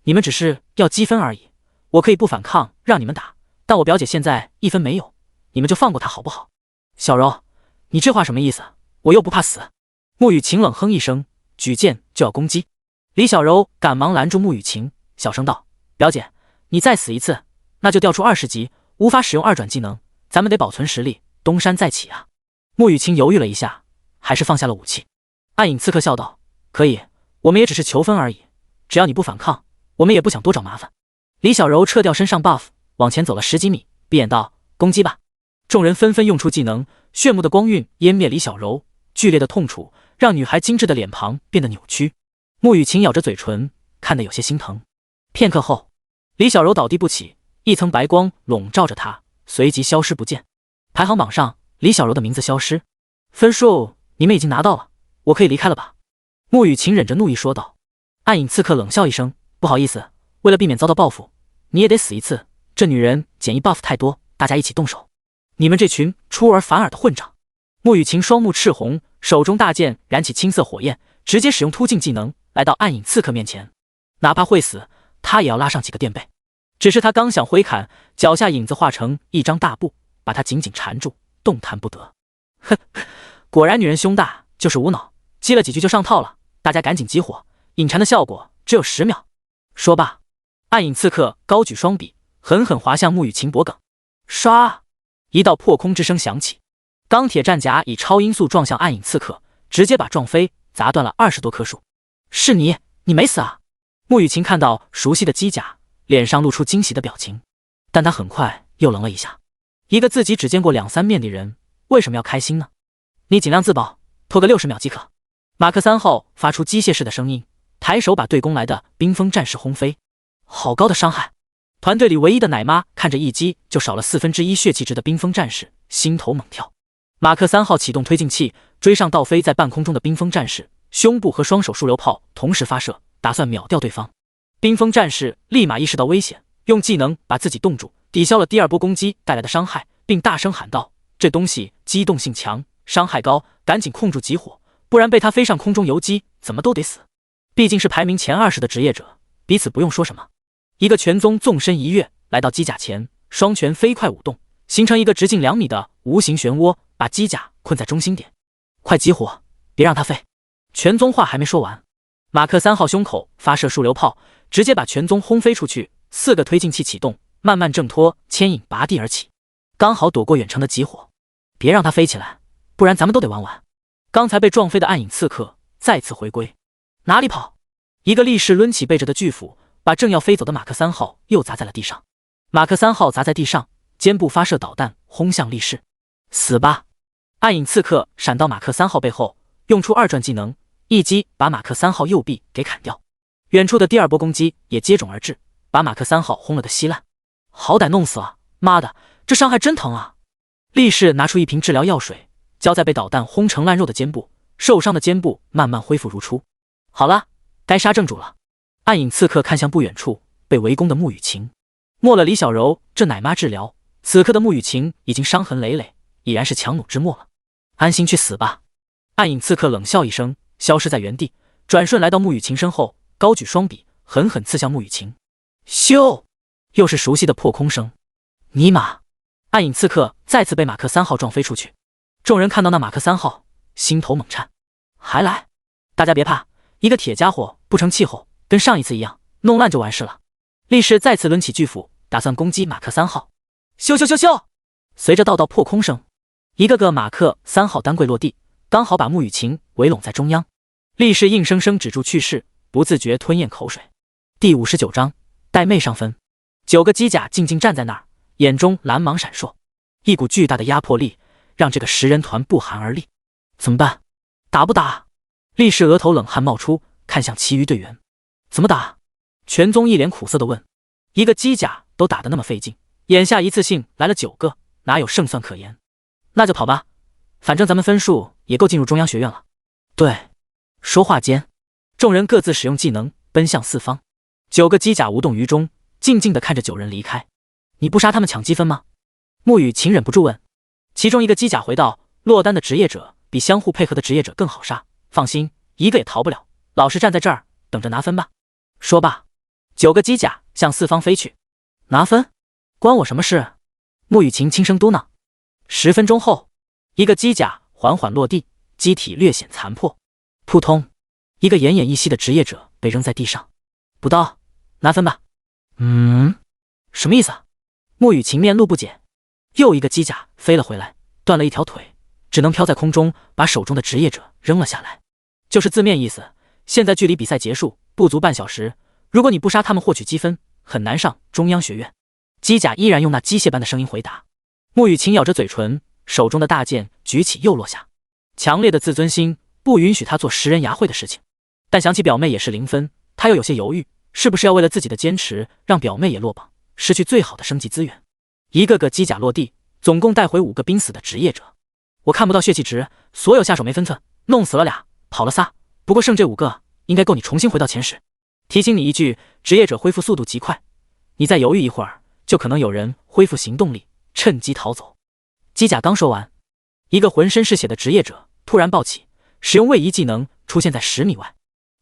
你们只是要积分而已，我可以不反抗让你们打，但我表姐现在1分没有，你们就放过她好不好？”小柔，你这话什么意思？我又不怕死。穆雨晴冷哼一声，举剑就要攻击。李小柔赶忙拦住穆雨晴，小声道：“表姐，你再死一次，那就掉出20级，无法使用2转技能，咱们得保存实力，东山再起啊。”穆雨晴犹豫了一下，还是放下了武器。暗影刺客笑道：“可以，我们也只是求分而已，只要你不反抗，我们也不想多找麻烦。”李小柔撤掉身上 buff， 往前走了10几米，闭眼道：“攻击吧！”众人纷纷用出技能，炫目的光晕湮灭李小柔，剧烈的痛楚让女孩精致的脸庞变得扭曲。穆雨晴咬着嘴唇，看得有些心疼。片刻后，李小柔倒地不起，一层白光笼罩着她，随即消失不见。排行榜上，李小柔的名字消失。分数你们已经拿到了，我可以离开了吧？穆雨晴忍着怒意说道。暗影刺客冷笑一声：“不好意思，为了避免遭到报复，你也得死一次。这女人减1 buff 太多，大家一起动手。你们这群出尔反尔的混账！”穆雨晴双目赤红，手中大剑燃起青色火焰，直接使用突进技能来到暗影刺客面前。哪怕会死，他也要拉上几个垫背。只是他刚想挥砍，脚下影子化成一张大布，把他紧紧缠住，动弹不得。哼，果然女人胸大就是无脑，激了几句就上套了，大家赶紧集火，引缠的效果只有10秒。说罢，暗影刺客高举双臂，狠狠划向穆雨晴脖颈。唰，一道破空之声响起，钢铁战甲以超音速撞向暗影刺客，直接把撞飞，砸断了20多棵树。是你没死啊！穆雨晴看到熟悉的机甲，脸上露出惊喜的表情，但他很快又愣了一下。一个自己只见过2、3面的人，为什么要开心呢？你尽量自保，拖个60秒即可。马克3号发出机械式的声音，抬手把对攻来的冰封战士轰飞。好高的伤害！团队里唯一的奶妈看着一击就少了1/4血气值的冰封战士，心头猛跳。马克3号启动推进器，追上倒飞在半空中的冰封战士，胸部和双手束流炮同时发射，打算秒掉对方。冰封战士立马意识到危险，用技能把自己冻住，抵消了第2波攻击带来的伤害，并大声喊道：这东西机动性强，伤害高，赶紧控住集火，不然被他飞上空中游击怎么都得死。毕竟是排名前20的职业者，彼此不用说什么。一个拳宗纵身一跃，来到机甲前，双拳飞快舞动，形成一个直径2米的无形漩涡，把机甲困在中心点。快集火，别让它飞！拳宗话还没说完，马克3号胸口发射束流炮，直接把拳宗轰飞出去。4个推进器启动，慢慢挣脱，牵引拔地而起，刚好躲过远程的集火。别让它飞起来，不然咱们都得玩完。刚才被撞飞的暗影刺客再次回归，哪里跑？一个力士抡起背着的巨斧，把正要飞走的马克3号又砸在了地上。马克3号砸在地上，肩部发射导弹轰向力士。死吧！暗影刺客闪到马克3号背后，用出2转技能，一击把马克3号右臂给砍掉。远处的第2波攻击也接踵而至，把马克3号轰了个稀烂。好歹弄死了，妈的，这伤害真疼啊！力士拿出一瓶治疗药水，浇在被导弹轰成烂肉的肩部，受伤的肩部慢慢恢复如初。好了，该杀正主了。暗影刺客看向不远处被围攻的穆雨晴，没了李小柔这奶妈治疗，此刻的穆雨晴已经伤痕累累，已然是强弩之末了。安心去死吧！暗影刺客冷笑一声，消失在原地，转瞬来到穆雨晴身后，高举双臂，狠狠刺向穆雨晴。咻！又是熟悉的破空声。尼玛！暗影刺客再次被马克3号撞飞出去。众人看到那马克3号，心头猛颤。还来！大家别怕，一个铁家伙不成气候，跟上一次一样，弄烂就完事了。力士再次抡起巨斧，打算攻击马克3号。咻咻咻咻！随着道道破空声，一个个马克3号单柜落地，刚好把穆雨晴围拢在中央。力士硬生生止住去势，不自觉吞咽口水。第59章带妹上分。9个机甲静静站在那儿，眼中蓝芒闪烁，一股巨大的压迫力让这个10人团不寒而栗。怎么办？打不打？力士额头冷汗冒出，看向其余队员。怎么打？全宗一脸苦涩地问。一个机甲都打得那么费劲，眼下一次性来了9个，哪有胜算可言？那就跑吧，反正咱们分数也够进入中央学院了。对。说话间，众人各自使用技能奔向四方。9个机甲无动于衷，静静地看着9人离开。你不杀他们抢积分吗？穆雨晴忍不住问。其中一个机甲回道：落单的职业者比相互配合的职业者更好杀，放心，一个也逃不了，老实站在这儿等着拿分吧。说罢，9个机甲向四方飞去。拿分？关我什么事？穆雨晴轻声嘟囔。10分钟后，一个机甲缓缓落地，机体略显残破。扑通，一个奄奄一息的职业者被扔在地上。补刀，拿分吧。什么意思啊？穆雨晴面露不解。又一个机甲飞了回来，断了一条腿，只能飘在空中，把手中的职业者扔了下来。就是字面意思，现在距离比赛结束不足半小时，如果你不杀他们获取积分，很难上中央学院。机甲依然用那机械般的声音回答。穆雨晴咬着嘴唇，手中的大剑举起又落下。强烈的自尊心不允许他做食人牙慧的事情，但想起表妹也是0分，他又有些犹豫，是不是要为了自己的坚持让表妹也落榜，失去最好的升级资源。一个个机甲落地，总共带回5个濒死的职业者。我看不到血气值，所有下手没分寸，弄死了俩，跑了仨，不过剩这5个应该够你重新回到前10。提醒你一句，职业者恢复速度极快，你再犹豫一会儿，就可能有人恢复行动力，趁机逃走。机甲刚说完，一个浑身是血的职业者突然暴起，使用位移技能出现在10米外。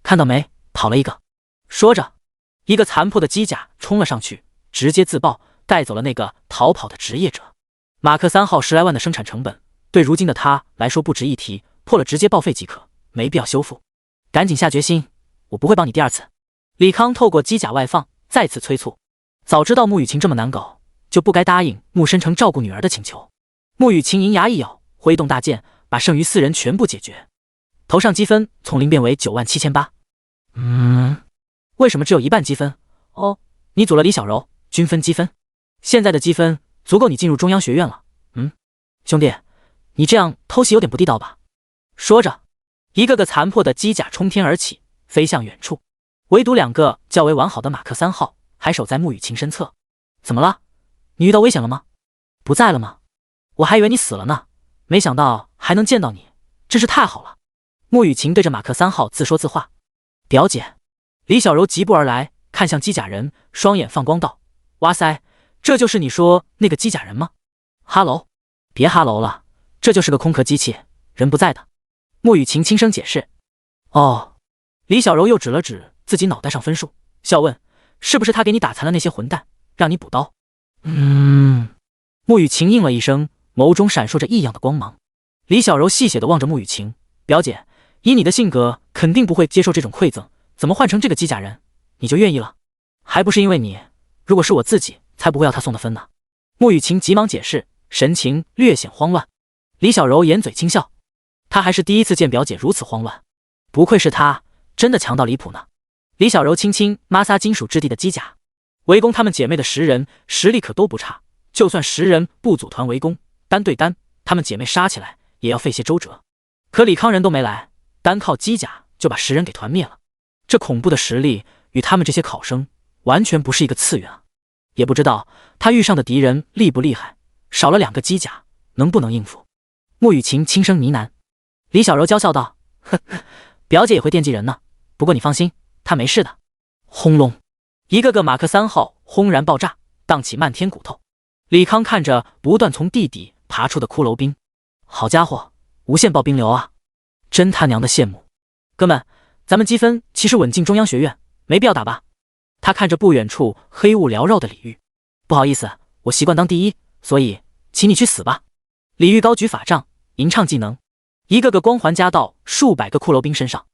看到没？跑了一个。说着，一个残破的机甲冲了上去，直接自爆，带走了那个逃跑的职业者。马克3号10来万的生产成本，对如今的他来说不值一提，破了直接报废即可，没必要修复。赶紧下决心，我不会帮你第2次。李康透过机甲外放，再次催促。早知道穆雨晴这么难搞，就不该答应穆深成照顾女儿的请求。穆雨晴银牙一咬，挥动大剑，把剩余4人全部解决。头上积分从0变为97800。为什么只有一半积分？哦，你组了李小柔，均分积分。现在的积分足够你进入中央学院了。兄弟，你这样偷袭有点不地道吧？说着，一个个残破的机甲冲天而起，飞向远处。唯独2个较为完好的马克3号还守在穆雨晴身侧。怎么了？你遇到危险了吗？不在了吗？我还以为你死了呢，没想到还能见到你，真是太好了。穆雨晴对着马克3号自说自话。表姐。李小柔疾步而来，看向机甲人，双眼放光道：哇塞，这就是你说那个机甲人吗？哈喽，别哈喽了，这就是个空壳机器，人不在的。穆雨晴轻声解释。哦。李小柔又指了指自己脑袋上分数，笑问：是不是他给你打残了那些混蛋，让你补刀？穆雨晴应了一声，眸中闪烁着异样的光芒。李小柔戏谑地望着穆雨晴：表姐，以你的性格肯定不会接受这种馈赠，怎么换成这个机甲人你就愿意了？还不是因为你，如果是我自己才不会要他送的分呢。穆雨晴急忙解释，神情略显慌乱。李小柔掩嘴轻笑，她还是第一次见表姐如此慌乱，不愧是她，真的强到离谱呢。李小柔轻轻摩挲金属质地的机甲，围攻她们姐妹的10人实力可都不差，就算10人不组团围攻，单对单，她们姐妹杀起来也要费些周折。可李康人都没来，单靠机甲就把10人给团灭了，这恐怖的实力与他们这些考生完全不是一个次元啊！也不知道他遇上的敌人厉不厉害，少了2个机甲能不能应付？穆雨晴轻声呢喃。李小柔娇笑道：呵，表姐也会惦记人呢，不过你放心，她没事的。轰隆，一个个马克3号轰然爆炸，荡起漫天骨头。李康看着不断从地底爬出的骷髅兵，好家伙，无限爆兵流啊，真他娘的羡慕。哥们，咱们积分其实稳进中央学院，没必要打吧？他看着不远处黑雾缭绕的李煜，不好意思，我习惯当第一，所以请你去死吧。李煜高举法杖，吟唱技能，一个个光环加到数百个骷髅兵身上。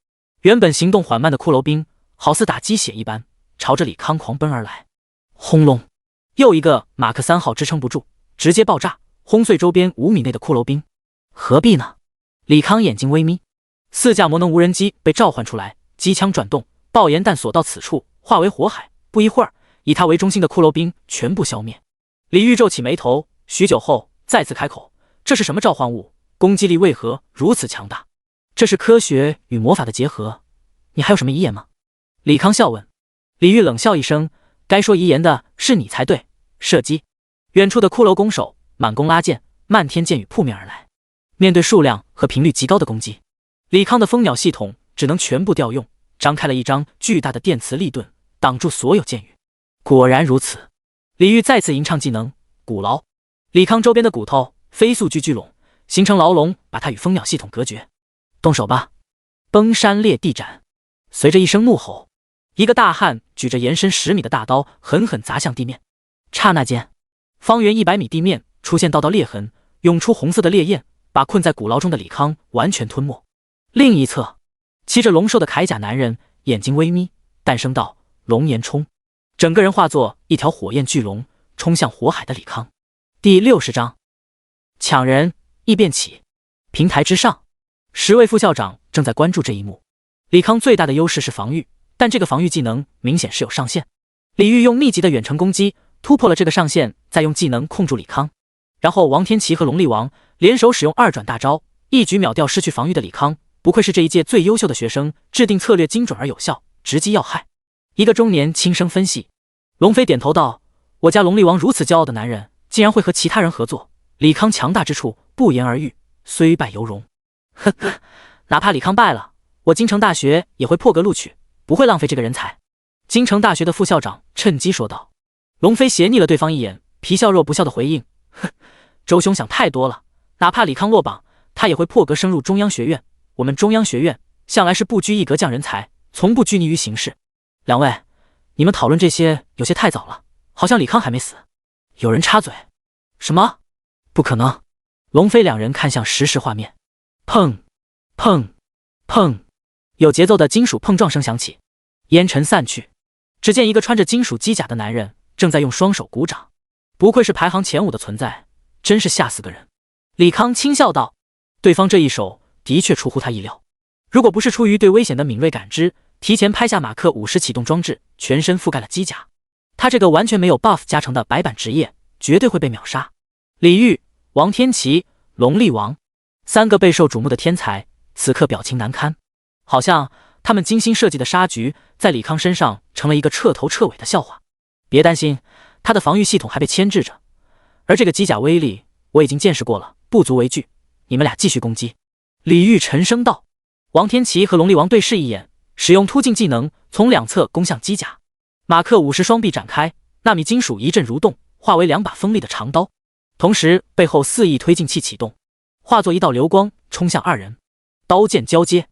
原本行动缓慢的骷髅兵好似打鸡血一般，朝着李康狂奔而来。轰隆，又一个马克3号支撑不住，直接爆炸，轰碎周边5米内的骷髅兵。何必呢？李康眼睛微眯，4架魔能无人机被召唤出来，机枪转动，爆炎弹所到此处化为火海，不一会儿，以他为中心的骷髅兵全部消灭。李煜皱起眉头，许久后再次开口：这是什么召唤物？攻击力为何如此强大？这是科学与魔法的结合，你还有什么遗言吗？李康笑问。李煜冷笑一声：该说遗言的是你才对。射击，远处的骷髅弓手满弓拉箭，漫天箭雨扑面而来。面对数量和频率极高的攻击，李康的蜂鸟系统只能全部调用，张开了一张巨大的电磁力盾，挡住所有箭雨。果然如此，李煜再次吟唱技能骨牢，李康周边的骨头飞速聚拢，形成牢笼，把他与蜂鸟系统隔绝。动手吧！崩山裂地斩。随着一声怒吼，一个大汉举着延伸10米的大刀狠狠砸向地面。刹那间，方圆100米地面出现道道裂痕，涌出红色的烈焰，把困在骨牢中的李康完全吞没。另一侧，骑着龙兽的铠甲男人眼睛微眯，诞生道：龙炎冲，整个人化作一条火焰巨龙，冲向火海的李康。第60章抢人，异变起。平台之上，10位副校长正在关注这一幕。李康最大的优势是防御，但这个防御技能明显是有上限。李煜用密集的远程攻击突破了这个上限，再用技能控住李康，然后王天琪和龙力王联手使用2转大招，一举秒掉失去防御的李康。不愧是这一届最优秀的学生，制定策略精准而有效，直击要害。一个中年轻声分析。龙飞点头道：我家龙力王如此骄傲的男人，竟然会和其他人合作，李康强大之处不言而喻，虽败犹荣。呵呵，哪怕李康败了，我京城大学也会破格录取，不会浪费这个人才。京城大学的副校长趁机说道。龙飞斜睨了对方一眼，皮笑肉不笑的回应：哼，周兄想太多了，哪怕李康落榜，他也会破格升入中央学院。我们中央学院向来是不拘一格降人才，从不拘泥于形势。两位，你们讨论这些有些太早了，好像李康还没死。有人插嘴：什么？不可能！龙飞2人看向实时画面，砰砰砰，有节奏的金属碰撞声响起，烟尘散去，只见一个穿着金属机甲的男人正在用双手鼓掌。不愧是排行前5的存在，真是吓死个人。李康轻笑道：对方这一手的确出乎他意料。如果不是出于对危险的敏锐感知，提前拍下马克50启动装置，全身覆盖了机甲，他这个完全没有 buff 加成的白板职业绝对会被秒杀。李煜、王天琪、龙力王三个备受瞩目的天才，此刻表情难堪，好像他们精心设计的杀局在李康身上成了一个彻头彻尾的笑话。别担心，他的防御系统还被牵制着，而这个机甲威力我已经见识过了，不足为惧。你们俩继续攻击。李煜沉声道。王天琪和龙力王对视一眼，使用突进技能从两侧攻向机甲。马克50双臂展开，纳米金属一阵蠕动，化为2把锋利的长刀，同时背后4翼推进器启动，化作一道流光冲向二人。刀剑交接，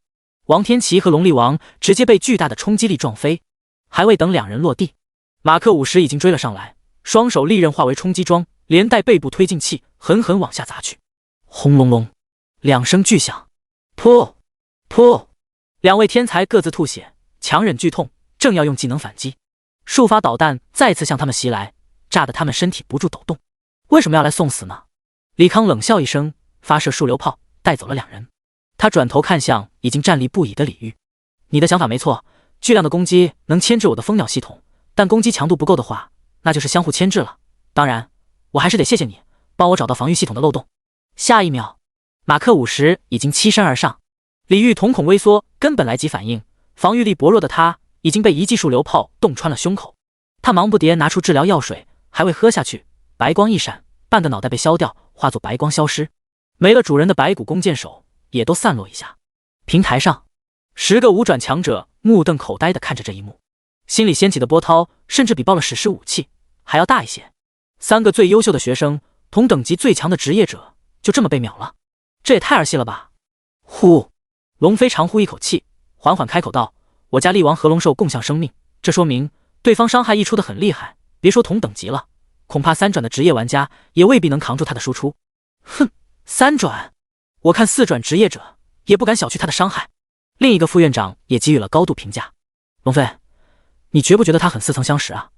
王天琪和龙力王直接被巨大的冲击力撞飞，还未等两人落地，马克50已经追了上来，双手利刃化为冲击桩，连带背部推进器狠狠往下砸去。轰隆隆，2声巨响，噗噗，两位天才各自吐血，强忍剧痛，正要用技能反击，数发导弹再次向他们袭来，炸得他们身体不住抖动。为什么要来送死呢？李康冷笑一声，发射数流炮带走了两人。他转头看向已经站立不已的李煜，你的想法没错，巨量的攻击能牵制我的蜂鸟系统，但攻击强度不够的话，那就是相互牵制了。当然，我还是得谢谢你，帮我找到防御系统的漏洞。下一秒，马克50已经欺身而上，李煜瞳孔微缩，根本来及反应，防御力薄弱的他已经被一记数流炮洞穿了胸口。他忙不迭拿出治疗药水，还未喝下去，白光一闪，半个脑袋被削掉，化作白光消失。没了主人的白骨弓箭手也都散落一下。平台上，10个5转强者目瞪口呆地看着这一幕，心里掀起的波涛甚至比爆了史诗武器还要大一些。3个最优秀的学生，同等级最强的职业者，就这么被秒了，这也太儿戏了吧！呼，龙飞长呼一口气，缓缓开口道：“我家力王和龙兽共享生命，这说明对方伤害溢出的很厉害，别说同等级了，恐怕3转的职业玩家也未必能扛住他的输出。”哼，3转，我看4转职业者也不敢小觑他的伤害。另一个副院长也给予了高度评价：“龙飞，你觉不觉得他很似曾相识啊？”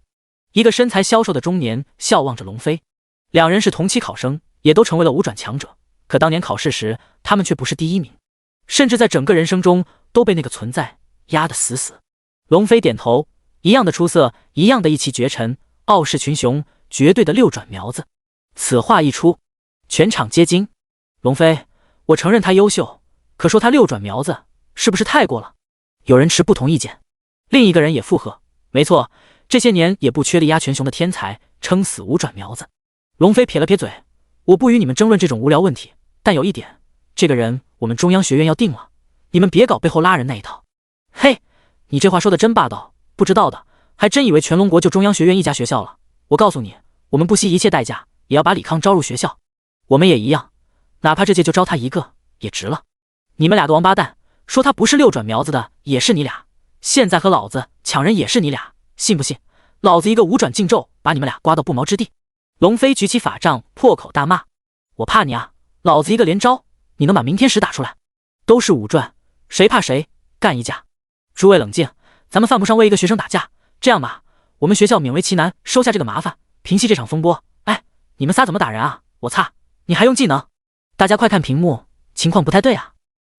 一个身材消瘦的中年笑望着龙飞，两人是同期考生，也都成为了5转强者，可当年考试时他们却不是第1名，甚至在整个人生中都被那个存在压得死死。龙飞点头，一样的出色，一样的一骑绝尘，傲视群雄，绝对的6转苗子。此话一出，全场皆惊。龙飞，我承认他优秀，可说他6转苗子是不是太过了？有人持不同意见，另一个人也附和，没错，这些年也不缺力压群雄的天才，撑死5转苗子。龙飞撇了撇嘴，我不与你们争论这种无聊问题，但有一点，这个人我们中央学院要定了，你们别搞背后拉人那一套。嘿，你这话说的真霸道，不知道的还真以为全龙国就中央学院一家学校了。我告诉你，我们不惜一切代价也要把李康招入学校，我们也一样，哪怕这届就招他一个也值了。你们俩的王八蛋，说他不是6转苗子的也是你俩，现在和老子抢人也是你俩，信不信老子一个5转禁咒把你们俩刮到不毛之地？龙飞举起法杖破口大骂，我怕你啊，老子一个连招你能把明天石打出来？都是5转，谁怕谁，干一架！诸位冷静，咱们犯不上为一个学生打架，这样吧，我们学校勉为其难收下这个麻烦，平息这场风波。哎，你们仨怎么打人啊？我擦，你还用技能？大家快看屏幕，情况不太对啊！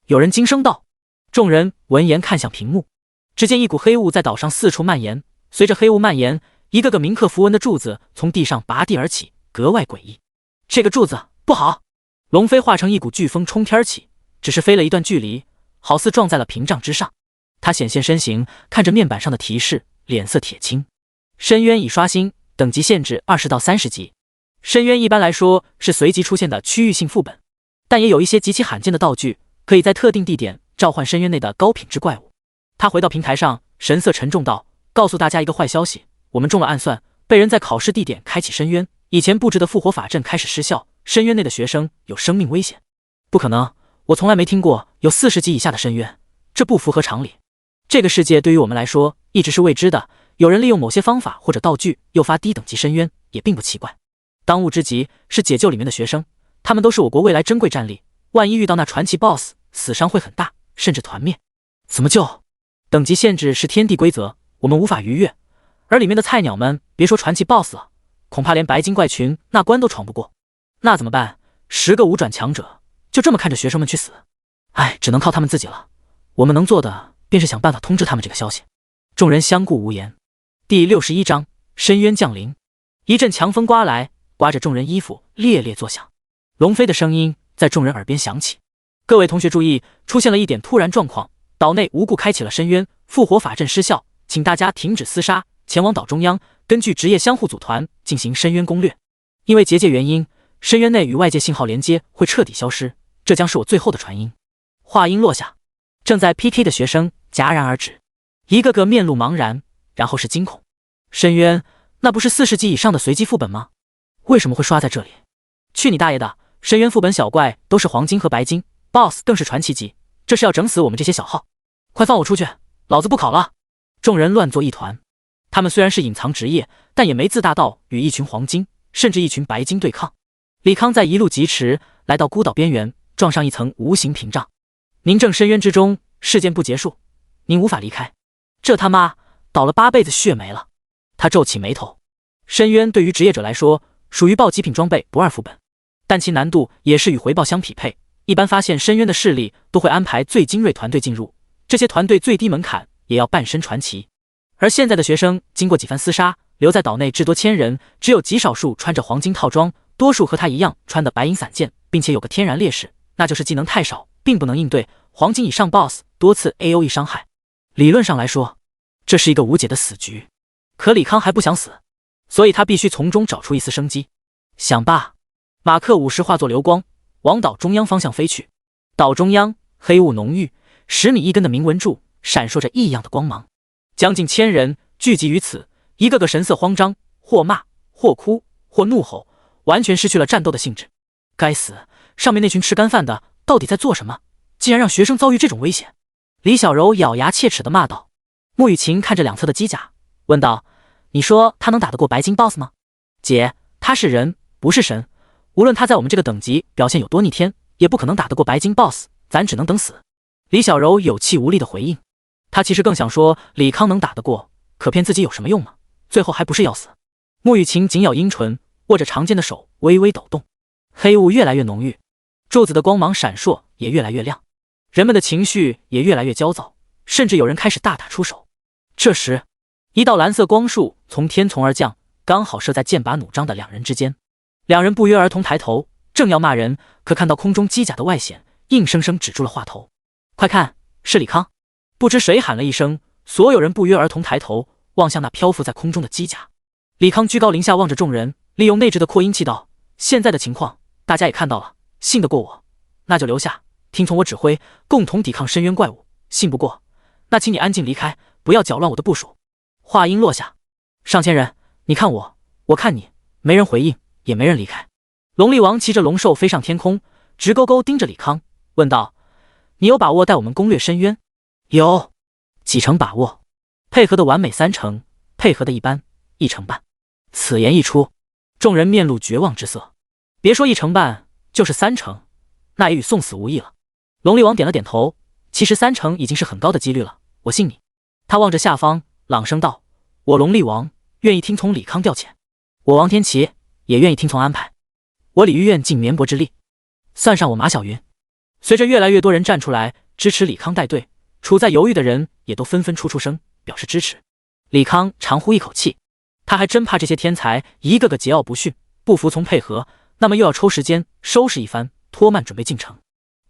有人惊声道。众人闻言看向屏幕，只见一股黑雾在岛上四处蔓延，随着黑雾蔓延，一个个铭刻符文的柱子从地上拔地而起，格外诡异。这个柱子不好！龙飞化成一股飓风冲天起，只是飞了一段距离，好似撞在了屏障之上。他显现身形，看着面板上的提示，脸色铁青。深渊已刷新，等级限制20到30级。深渊一般来说是随机出现的区域性副本，但也有一些极其罕见的道具，可以在特定地点召唤深渊内的高品质怪物。他回到平台上，神色沉重道：“告诉大家一个坏消息，我们中了暗算，被人在考试地点开启深渊，以前布置的复活法阵开始失效，深渊内的学生有生命危险。”不可能，我从来没听过有40级以下的深渊，这不符合常理。这个世界对于我们来说一直是未知的，有人利用某些方法或者道具诱发低等级深渊也并不奇怪。当务之急是解救里面的学生，他们都是我国未来珍贵战力，万一遇到那传奇 BOSS， 死伤会很大，甚至团灭。怎么救？等级限制是天地规则，我们无法逾越，而里面的菜鸟们别说传奇 BOSS 了，恐怕连白金怪群那关都闯不过。那怎么办？10个5转强者就这么看着学生们去死？哎，只能靠他们自己了。我们能做的便是想办法通知他们这个消息。众人相顾无言。第61章深渊降临。一阵强风刮来，刮着众人衣服，猎猎作响。龙飞的声音在众人耳边响起：各位同学注意，出现了一点突然状况，岛内无故开启了深渊，复活法阵失效，请大家停止厮杀，前往岛中央，根据职业相互组团进行深渊攻略。因为结界原因，深渊内与外界信号连接会彻底消失，这将是我最后的传音。话音落下，正在 PK 的学生戛然而止，一个个面露茫然，然后是惊恐。深渊，那不是4世纪以上的随机副本吗？为什么会刷在这里？去你大爷的！深渊副本小怪都是黄金和白金， BOSS 更是传奇级，这是要整死我们这些小号！快放我出去，老子不考了！众人乱作一团。他们虽然是隐藏职业，但也没自大到与一群黄金甚至一群白金对抗。李康在一路疾驰，来到孤岛边缘，撞上一层无形屏障。您正深渊之中，事件不结束，您无法离开。这他妈倒了8辈子血没了。他皱起眉头。深渊对于职业者来说，属于暴极品装备不二副本，但其难度也是与回报相匹配。一般发现深渊的势力都会安排最精锐团队进入，这些团队最低门槛也要半身传奇。而现在的学生经过几番厮杀，留在岛内至多1000人，只有极少数穿着黄金套装，多数和他一样穿的白银散剑，并且有个天然劣势，那就是技能太少，并不能应对黄金以上 BOSS 多次 AOE 伤害。理论上来说，这是一个无解的死局。可李康还不想死，所以他必须从中找出一丝生机。想罢，马克50时化作流光，往岛中央方向飞去。岛中央黑雾浓郁，10米一根的铭文柱闪烁着异样的光芒。将近1000人聚集于此，一个个神色慌张，或骂，或哭，或怒吼，完全失去了战斗的兴致。该死，上面那群吃干饭的到底在做什么？竟然让学生遭遇这种危险！李小柔咬牙切齿地骂道。穆雨晴看着两侧的机甲，问道：你说他能打得过白金 BOSS 吗？姐，他是人，不是神，无论他在我们这个等级表现有多逆天，也不可能打得过白金 BOSS， 咱只能等死。李小柔有气无力地回应。他其实更想说李康能打得过，可骗自己有什么用吗？最后还不是要死。穆雨晴紧咬阴唇，握着长剑的手微微抖动。黑雾越来越浓郁，柱子的光芒闪烁也越来越亮，人们的情绪也越来越焦躁，甚至有人开始大打出手。这时，一道蓝色光束从天从而降，刚好射在剑拔弩张的两人之间。两人不约而同抬头，正要骂人，可看到空中机甲的外显，硬生生止住了话头。快看，是李康！不知谁喊了一声，所有人不约而同抬头，望向那漂浮在空中的机甲。李康居高临下望着众人，利用内置的扩音器道：现在的情况大家也看到了，信得过我，那就留下，听从我指挥，共同抵抗深渊怪物。信不过，那请你安静离开，不要搅乱我的部署。话音落下，上千人，你看我，我看你，没人回应，也没人离开。龙力王骑着龙兽飞上天空，直勾勾盯着李康，问道：你有把握带我们攻略深渊？有几成把握？配合的完美3成，配合的一般1成半。此言一出，众人面露绝望之色。别说1成半，就是3成，那也与送死无异了。龙力王点了点头，其实3成已经是很高的几率了，我信你。他望着下方，朗声道：我龙力王愿意听从李康调遣，我王天琪也愿意听从安排，我李玉愿尽绵薄之力，算上我马小云。随着越来越多人站出来支持李康带队，处在犹豫的人也都纷纷出声表示支持。李康长呼一口气，他还真怕这些天才一个个桀骜不驯，不服从配合，那么又要抽时间收拾一番，拖慢准备进程。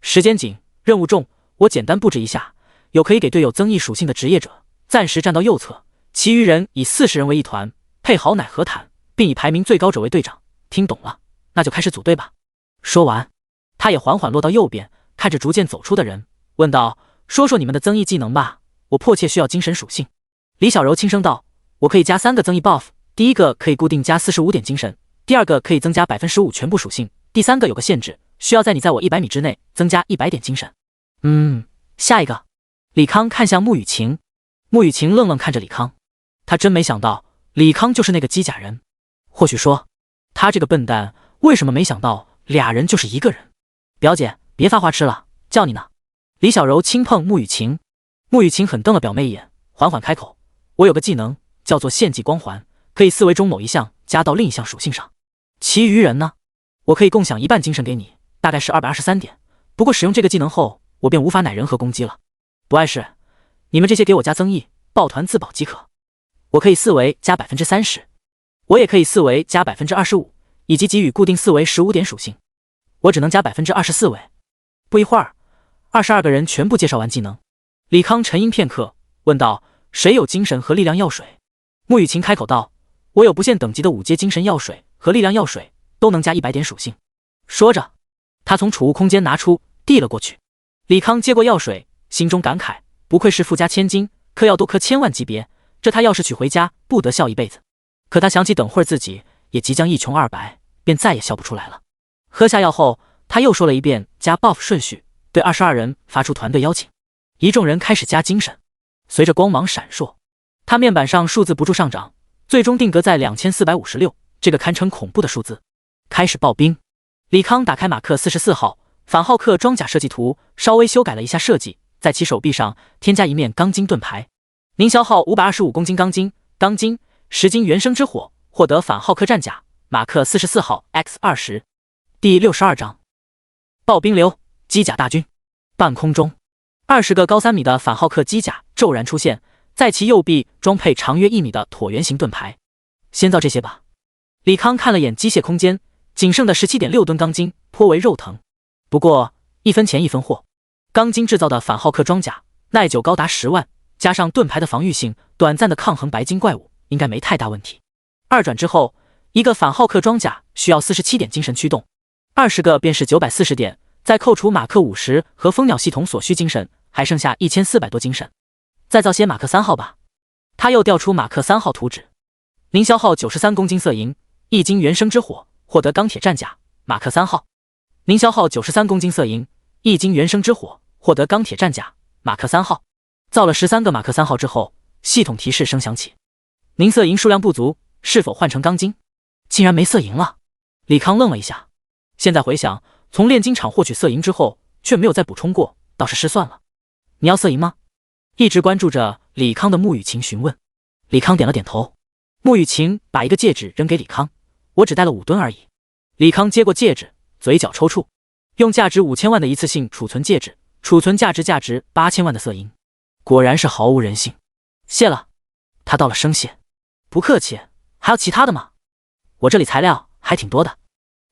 时间紧，任务重，我简单布置一下，有可以给队友增益属性的职业者暂时站到右侧，其余人以40人为一团，配好奶和坦，并以排名最高者为队长。听懂了，那就开始组队吧。说完，他也缓缓落到右边，看着逐渐走出的人，问道：说说你们的增益技能吧，我迫切需要精神属性。李小柔轻声道：我可以加3个增益 buff， 第一个可以固定加45点精神，第二个可以增加 15% 全部属性，第三个有个限制，需要在你在我100米之内增加100点精神。下一个。李康看向穆雨晴，穆雨晴愣愣看着李康，他真没想到李康就是那个机甲人，或许说他这个笨蛋为什么没想到俩人就是一个人。表姐别发花痴了，叫你呢。李小柔轻碰穆雨晴，穆雨晴狠瞪了表妹一眼，缓缓开口：我有个技能叫做献祭光环，可以4维中某一项加到另一项属性上，其余人呢，我可以共享1半精神给你，大概是223点，不过使用这个技能后我便无法奶人和攻击了。不碍事，你们这些给我加增益，抱团自保即可。我可以四维加 30%， 我也可以四维加 25%， 以及给予固定四维15点属性。我只能加 24维。不一会儿，22个人全部介绍完技能。李康沉吟片刻，问道：谁有精神和力量药水？穆雨晴开口道：我有不限等级的5阶精神药水和力量药水，都能加100点属性。说着，他从储物空间拿出，递了过去。李康接过药水，心中感慨：不愧是富家千金，嗑药都嗑1000万级别，这他要是娶回家，不得笑一辈子。可他想起等会儿自己也即将一穷二白，便再也笑不出来了。喝下药后，他又说了一遍加 buff 顺序，对22人发出团队邀请。一众人开始加精神，随着光芒闪烁，他面板上数字不住上涨，最终定格在2456，这个堪称恐怖的数字。开始爆兵。李康打开马克44号反浩克装甲设计图，稍微修改了一下设计，在其手臂上添加一面钢筋盾牌。您消耗525公斤钢筋，10斤原生之火，获得反浩克战甲马克44号 X20。第62章爆兵流机甲大军。半空中，20个高3米的反浩克机甲骤然出现，在其右臂装配长约1米的椭圆形盾牌。先造这些吧。李康看了眼机械空间，仅剩的 17.6 吨钢筋颇为肉疼。不过一分钱一分货，钢筋制造的反浩克装甲耐久高达10万，加上盾牌的防御性，短暂的抗衡白金怪物应该没太大问题。二转之后，一个反浩克装甲需要47点精神驱动，20个便是940点，再扣除马克50和蜂鸟系统所需精神，还剩下1400多精神。再造些马克3号吧。他又调出马克3号图纸。您消耗93公斤色银，1斤原生之火，获得钢铁战甲马克3号。您消耗93公斤色银，1斤原生之火，获得钢铁战甲马克3号。造了13个马克3号之后，系统提示声响起：您色银数量不足，是否换成钢筋？竟然没色银了。李康愣了一下，现在回想，从炼金厂获取色银之后，却没有再补充过，倒是失算了。你要色银吗？一直关注着李康的穆雨晴询问。李康点了点头。穆雨晴把一个戒指扔给李康：我只带了5吨而已。李康接过戒指，嘴角抽搐，用价值5000万的一次性储存戒指，储存价值8000万的色银，果然是毫无人性。谢了。他道了声谢。不客气，还要其他的吗？我这里材料还挺多的。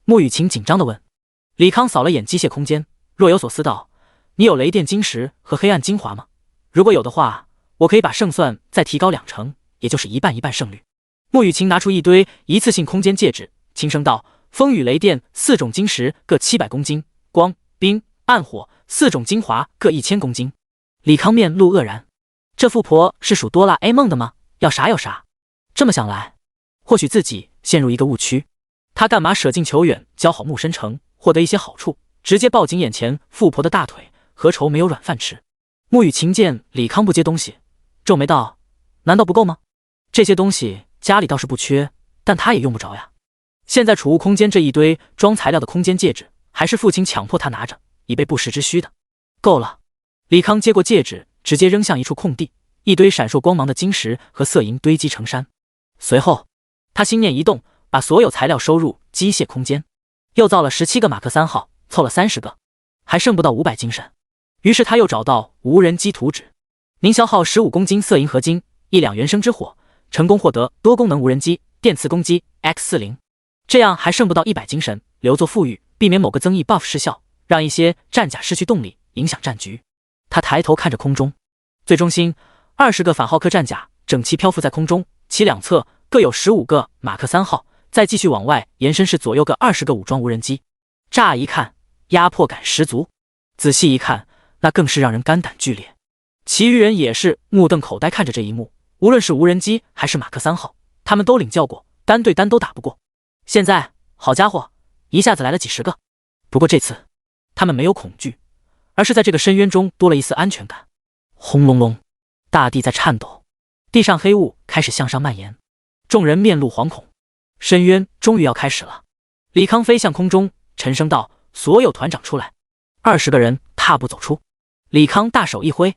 穆雨晴紧张地问。李康扫了眼机械空间，若有所思道：你有雷电晶石和黑暗精华吗？如果有的话，我可以把胜算再提高2成，也就是一半一半胜率。穆雨晴拿出一堆一次性空间戒指，轻声道：风雨雷电4种晶石各700公斤，光冰暗火4种精华各1000公斤。李康面露愕然，这富婆是属哆啦 A 梦的吗？要啥有啥。这么想来，或许自己陷入一个误区。他干嘛舍近求远，交好木深城，获得一些好处，直接抱紧眼前富婆的大腿，何愁没有软饭吃？穆雨晴见李康不接东西，皱眉道：难道不够吗？这些东西家里倒是不缺，但他也用不着呀。现在储物空间这一堆装材料的空间戒指，还是父亲强迫他拿着，以备不时之需的。够了。李康接过戒指，直接扔向一处空地，一堆闪烁光芒的晶石和色银堆积成山。随后他心念一动，把所有材料收入机械空间，又造了17个马克3号，凑了30个，还剩不到500精神。于是他又找到无人机图纸。您消耗15公斤色银合金，1两原生之火，成功获得多功能无人机电磁攻击 X40。这样还剩不到100精神，留作富裕，避免某个增益 buff 失效，让一些战甲失去动力，影响战局。他抬头看着空中，最中心20个反浩克战甲整齐漂浮在空中，其两侧各有15个马克3号，再继续往外延伸是左右各20个武装无人机。乍一看压迫感十足，仔细一看那更是让人肝胆俱裂。其余人也是目瞪口呆看着这一幕，无论是无人机还是马克3号，他们都领教过，单对单都打不过。现在好家伙，一下子来了几十个。不过这次他们没有恐惧，而是在这个深渊中多了一丝安全感。轰隆隆，大地在颤抖，地上黑雾开始向上蔓延，众人面露惶恐。深渊终于要开始了。李康飞向空中，沉声道：所有团长出来。20个人踏步走出。李康大手一挥，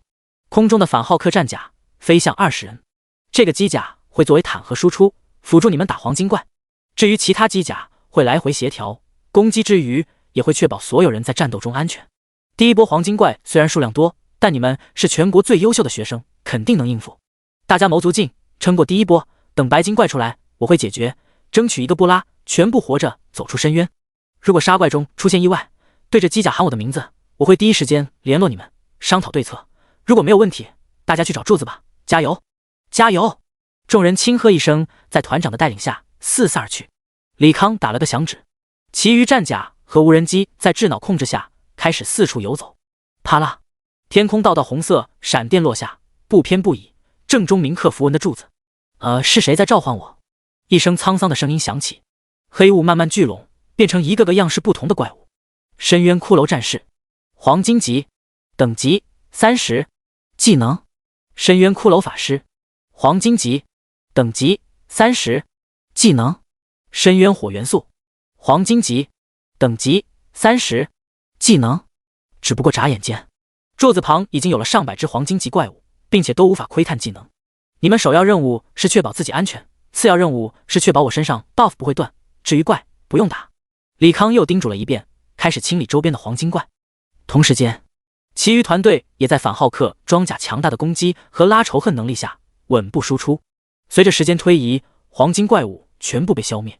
空中的反浩克战甲飞向20人。这个机甲会作为坦克输出，辅助你们打黄金怪。至于其他机甲会来回协调，攻击之余也会确保所有人在战斗中安全。第一波黄金怪虽然数量多，但你们是全国最优秀的学生，肯定能应付。大家谋足劲，撑过第一波，等白金怪出来，我会解决，争取一个不拉，全部活着走出深渊。如果杀怪中出现意外，对着机甲喊我的名字，我会第一时间联络你们，商讨对策。如果没有问题，大家去找柱子吧，加油，加油！众人轻喝一声，在团长的带领下四散而去。李康打了个响指，其余战甲和无人机在智脑控制下开始四处游走。啪啦，天空道道红色闪电落下，不偏不倚，正中铭刻符文的柱子。是谁在召唤我？一声沧桑的声音响起，黑雾慢慢聚拢，变成一个个样式不同的怪物。深渊骷髅战士，黄金级，等级30，技能深渊骷髅法师，黄金级，等级30，技能深渊火元素，黄金级，等级30，技能。只不过眨眼间，柱子旁已经有了上百只黄金级怪物，并且都无法窥探技能。你们首要任务是确保自己安全，次要任务是确保我身上 buff 不会断，至于怪不用打。李康又叮嘱了一遍，开始清理周边的黄金怪。同时间，其余团队也在反浩克装甲强大的攻击和拉仇恨能力下稳步输出。随着时间推移，黄金怪物全部被消灭，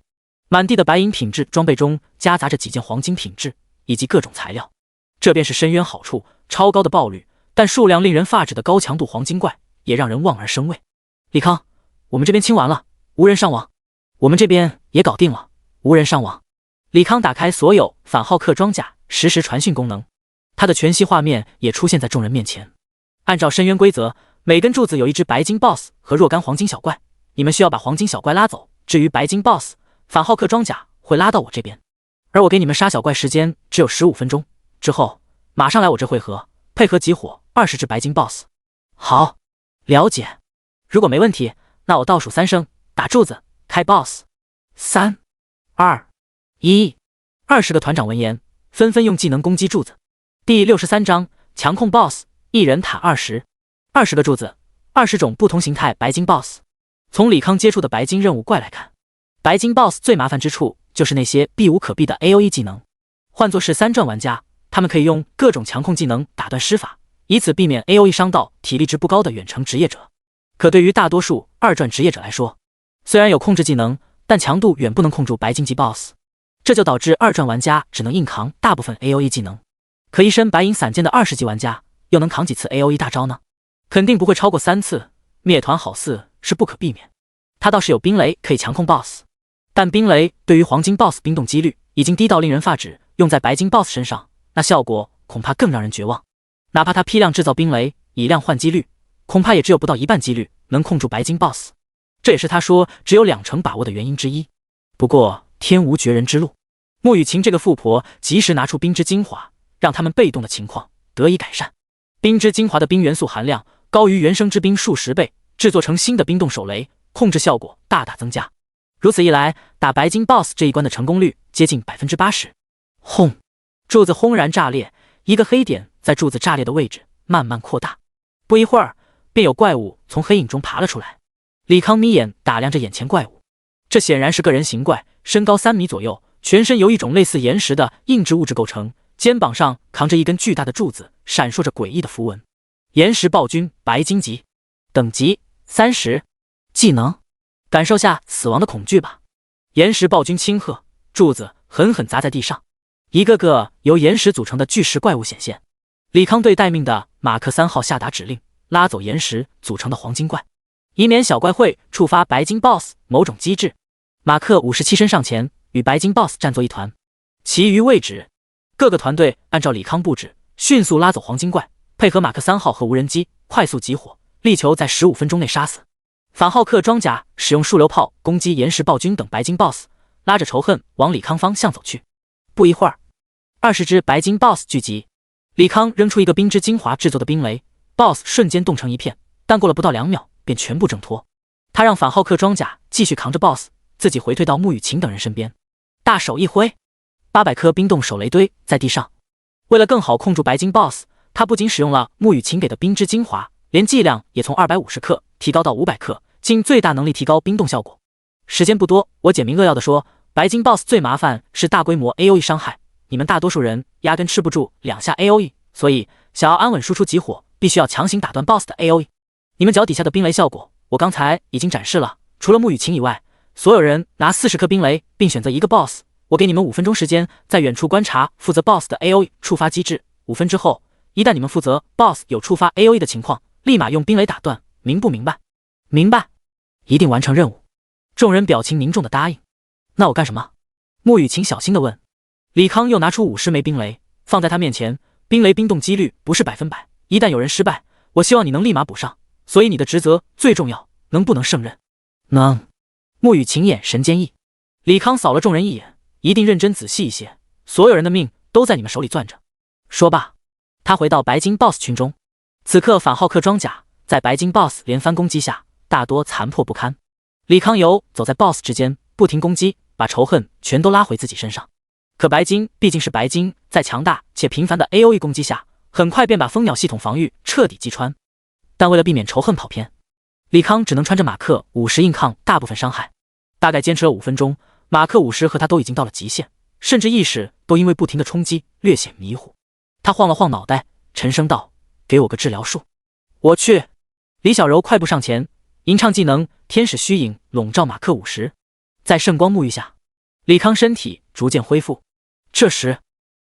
满地的白银品质装备中夹杂着几件黄金品质以及各种材料。这便是深渊好处，超高的爆率，但数量令人发指的高强度黄金怪也让人望而生畏。李康，我们这边清完了，无人伤亡。我们这边也搞定了，无人伤亡。李康打开所有反浩克装甲实时传讯功能，他的全息画面也出现在众人面前。按照深渊规则，每根柱子有一只白金 BOSS 和若干黄金小怪，你们需要把黄金小怪拉走，至于白金 BOSS， 反浩克装甲会拉到我这边，而我给你们杀小怪时间只有15分钟，之后马上来我这汇合，配合集火20只白金 BOSS。 好，了解。如果没问题，那我倒数3声，打柱子，开 BOSS。 3、2、1。20个团长闻言，纷纷用技能攻击柱子。第63章强控 BOSS， 一人坦20。20个柱子，20种不同形态白金 BOSS。 从李康接触的白金任务怪来看，白金 BOSS 最麻烦之处就是那些避无可避的 AOE 技能。换作是3转玩家，他们可以用各种强控技能打断施法，以此避免 AOE 伤到体力值不高的远程职业者。可对于大多数2转职业者来说，虽然有控制技能，但强度远不能控住白金级 BOSS， 这就导致2转玩家只能硬扛大部分 AOE 技能。可一身白银散剑的20级玩家又能扛几次 AOE 大招呢？肯定不会超过3次，灭团好似是不可避免。他倒是有冰雷可以强控 BOSS， 但冰雷对于黄金 BOSS 冰冻几率已经低到令人发指，用在白金 BOSS 身上，那效果恐怕更让人绝望。哪怕他批量制造冰雷，以量换几率，恐怕也只有不到一半几率能控住白金 BOSS， 这也是他说只有20%把握的原因之一。不过天无绝人之路，穆雨晴这个富婆及时拿出冰之精华，让他们被动的情况得以改善。冰之精华的冰元素含量高于原生之冰数10倍，制作成新的冰冻手雷，控制效果大大增加。如此一来，打白金 BOSS 这一关的成功率接近 80%。 轰！柱子轰然炸裂，一个黑点在柱子炸裂的位置慢慢扩大，不一会儿便有怪物从黑影中爬了出来。李康眯眼打量着眼前怪物，这显然是个人形怪，身高3米左右，全身由一种类似岩石的硬质物质构成，肩膀上扛着一根巨大的柱子，闪烁着诡异的符文。岩石暴君白金级，等级30，技能感受下死亡的恐惧吧。岩石暴君轻喝，柱子狠狠砸在地上，一个个由岩石组成的巨石怪物显现。李康对待命的马克3号下达指令，拉走岩石组成的黄金怪，以免小怪会触发白金 BOSS 某种机制。马克57身上前，与白金 BOSS 站作一团。其余位置，各个团队按照李康布置，迅速拉走黄金怪，配合马克3号和无人机快速集火，力求在15分钟内杀死。反浩克装甲使用树流炮攻击岩石暴君等白金 BOSS， 拉着仇恨往李康方向走去。不一会儿，20只白金 BOSS 聚集，李康扔出一个冰之精华制作的冰雷， BOSS 瞬间冻成一片，但过了不到2秒便全部挣脱。他让反浩克装甲继续扛着 BOSS， 自己回退到穆雨晴等人身边，大手一挥，800颗冰冻手雷堆在地上。为了更好控住白金 BOSS， 他不仅使用了穆雨晴给的冰之精华，连剂量也从250克提高到500克，尽最大能力提高冰冻效果。时间不多，我简明扼要的说，白金 BOSS 最麻烦是大规模 AOE 伤害，你们大多数人压根吃不住2下 AOE， 所以想要安稳输出集火，必须要强行打断 BOSS 的 AOE。你们脚底下的冰雷效果，我刚才已经展示了。除了穆雨晴以外，所有人拿40颗冰雷，并选择一个 BOSS。我给你们5分钟时间，在远处观察负责 BOSS 的 AOE 触发机制。5分之后，一旦你们负责 BOSS 有触发 AOE 的情况，立马用冰雷打断，明不明白？明白，一定完成任务。众人表情凝重的答应。那我干什么？穆雨晴小心的问。李康又拿出50枚冰雷，放在他面前。冰雷冰冻几率不是100%，一旦有人失败，我希望你能立马补上。所以你的职责最重要，能不能胜任？能。穆雨晴眼神坚毅。李康扫了众人一眼，一定认真仔细一些，所有人的命都在你们手里攥着。说罢，他回到白金 BOSS 群中。此刻反浩克装甲在白金 BOSS 连番攻击下，大多残破不堪。李康游走在 BOSS 之间，不停攻击，把仇恨全都拉回自己身上。可白金毕竟是白金，在强大且频繁的 AOE 攻击下，很快便把蜂鸟系统防御彻底击穿。但为了避免仇恨跑偏，李康只能穿着马克50硬抗大部分伤害。大概坚持了5分钟，马克50和他都已经到了极限，甚至意识都因为不停的冲击略显迷糊。他晃了晃脑袋，沉声道：“给我个治疗术。”我去。李小柔快步上前，吟唱技能天使虚影笼罩马克50。在圣光沐浴下，李康身体逐渐恢复。这时，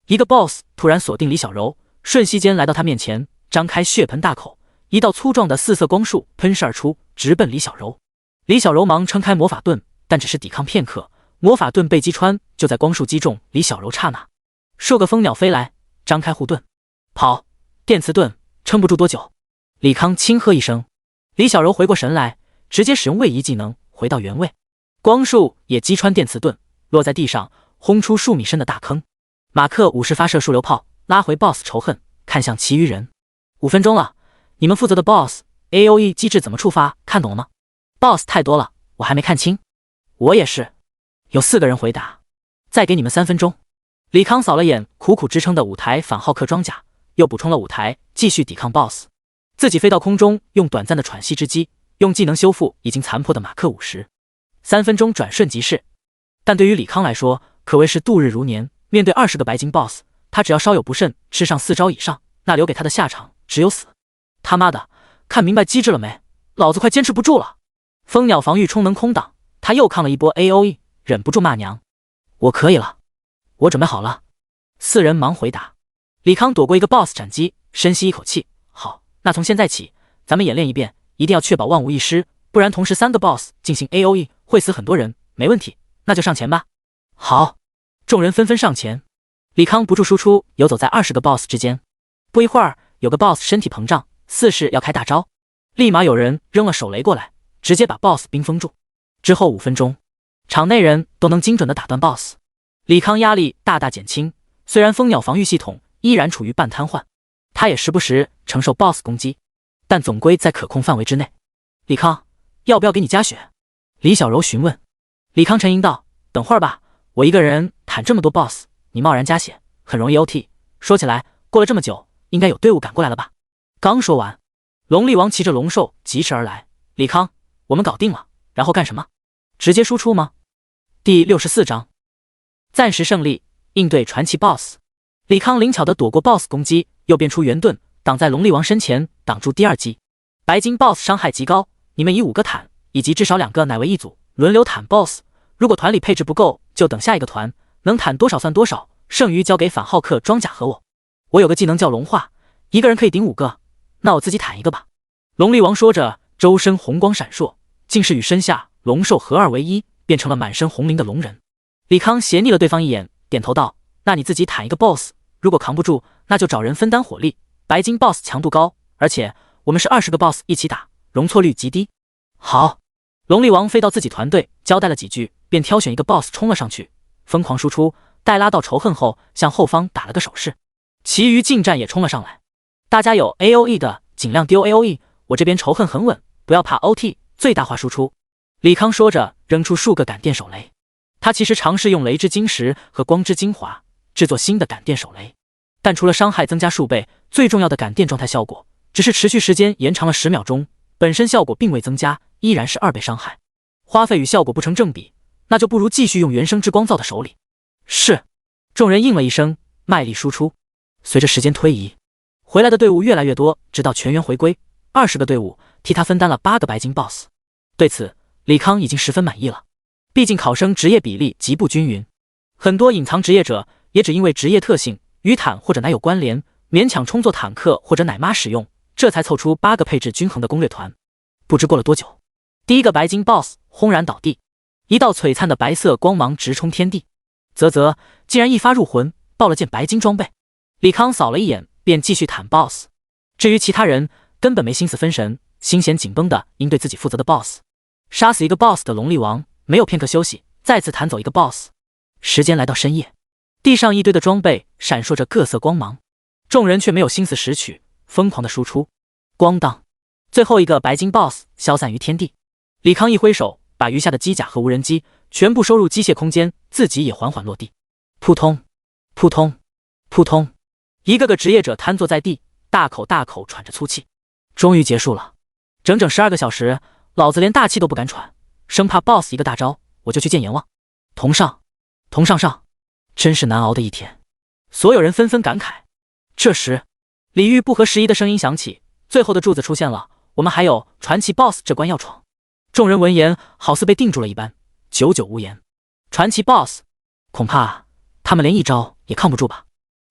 一个 BOSS 突然锁定李小柔，瞬息间来到他面前，张开血盆大口，一道粗壮的4色光束喷射而出，直奔李小柔。李小柔忙撑开魔法盾，但只是抵抗片刻，魔法盾被击穿，就在光束击中李小柔刹那，数个蜂鸟飞来，张开护盾，跑！电磁盾撑不住多久。李康轻喝一声，李小柔回过神来，直接使用位移技能回到原位，光束也击穿电磁盾，落在地上，轰出数米深的大坑。马克50发射数流炮，拉回 BOSS 仇恨，看向其余人。5分钟了，你们负责的 BOSS AOE 机制怎么触发，看懂了吗？ BOSS 太多了，我还没看清。我也是。有4个人回答。再给你们3分钟。李康扫了眼苦苦支撑的5台反浩克装甲，又补充了5台，继续抵抗 BOSS。自己飞到空中，用短暂的喘息之机，用技能修复已经残破的马克50。3分钟转瞬即逝，但对于李康来说，可谓是度日如年。面对20个白金 BOSS， 他只要稍有不慎，吃上4招以上，那留给他的下场只有死。他妈的，看明白机制了没？老子快坚持不住了！蜂鸟防御充能空挡，他又抗了一波 AOE， 忍不住骂娘。我可以了，我准备好了。4人忙回答。李康躲过一个 BOSS 斩击，深吸一口气，好，那从现在起，咱们演练一遍，一定要确保万无一失，不然同时3个 BOSS 进行 AOE 会死很多人。没问题，那就上前吧。好，众人纷纷上前。李康不住输出，游走在20个 BOSS 之间。不一会儿，有个 BOSS 身体膨胀，似是要开大招，立马有人扔了手雷过来，直接把 BOSS 冰封住。之后5分钟，场内人都能精准的打断 BOSS。李康压力大大减轻，虽然蜂鸟防御系统依然处于半瘫痪，他也时不时承受 BOSS 攻击，但总归在可控范围之内。李康，要不要给你加血？李小柔询问。李康沉吟道：“等会儿吧，我一个人坦这么多 BOSS， 你贸然加血，很容易 OT。说起来，过了这么久，应该有队伍赶过来了吧？”刚说完，龙力王骑着龙兽疾驰而来。李康，我们搞定了，然后干什么？直接输出吗？第64章，暂时胜利，应对传奇 BOSS。李康灵巧地躲过 BOSS 攻击，又变出圆盾，挡在龙力王身前，挡住第2击。白金 BOSS 伤害极高，你们以5个坦以及至少2个乃为一组，轮流坦 BOSS。如果团里配置不够，就等下一个团，能坦多少算多少，剩余交给反浩克装甲和我。我有个技能叫龙化，一个人可以顶5个，那我自己坦一个吧。龙力王说着，周身红光闪烁，竟是与身下龙兽合二为一，变成了满身红鳞的龙人。李康斜睨了对方一眼，点头道：“那你自己坦一个 BOSS， 如果扛不住，那就找人分担火力。白金 BOSS 强度高，而且我们是20个 BOSS 一起打，容错率极低。”好，龙力王飞到自己团队，交代了几句，便挑选一个 BOSS 冲了上去，疯狂输出。待拉到仇恨后，向后方打了个手势，其余近战也冲了上来。大家有 AOE 的尽量丢 AOE， 我这边仇恨很稳，不要怕 OT， 最大化输出。李康说着，扔出数个感电手雷。他其实尝试用雷之晶石和光之精华制作新的感电手雷，但除了伤害增加数倍，最重要的感电状态效果只是持续时间延长了10秒钟，本身效果并未增加，依然是2倍伤害，花费与效果不成正比，那就不如继续用原生之光造的手里。是，众人应了一声，卖力输出。随着时间推移，回来的队伍越来越多，直到全员回归，20个队伍替他分担了8个白金 BOSS。对此，李康已经十分满意了。毕竟考生职业比例极不均匀，很多隐藏职业者也只因为职业特性与坦或者奶有关联，勉强充作坦克或者奶妈使用，这才凑出8个配置均衡的攻略团。不知过了多久，第一个白金 BOSS 轰然倒地，一道璀璨的白色光芒直冲天地，啧，竟然一发入魂，爆了件白金装备。李康扫了一眼，便继续坦 BOSS。至于其他人，根本没心思分神，心弦紧绷的应对自己负责的 BOSS。杀死一个 BOSS 的龙力王没有片刻休息，再次弹走一个 BOSS。时间来到深夜，地上一堆的装备闪烁着各色光芒，众人却没有心思拾取，疯狂的输出。咣当，最后一个白金 BOSS 消散于天地。李康一挥手，把余下的机甲和无人机全部收入机械空间，自己也缓缓落地。扑通，扑通，扑通，一个个职业者瘫坐在地，大口大口喘着粗气。终于结束了，整整12个小时，老子连大气都不敢喘，生怕 BOSS 一个大招我就去见阎王。同上，同上上，真是难熬的一天。所有人纷纷感慨。这时，李煜不合时宜的声音响起，最后的柱子出现了，我们还有传奇 BOSS 这关要闯。众人闻言好似被定住了一般，久久无言。传奇 BOSS， 恐怕他们连一招也抗不住吧，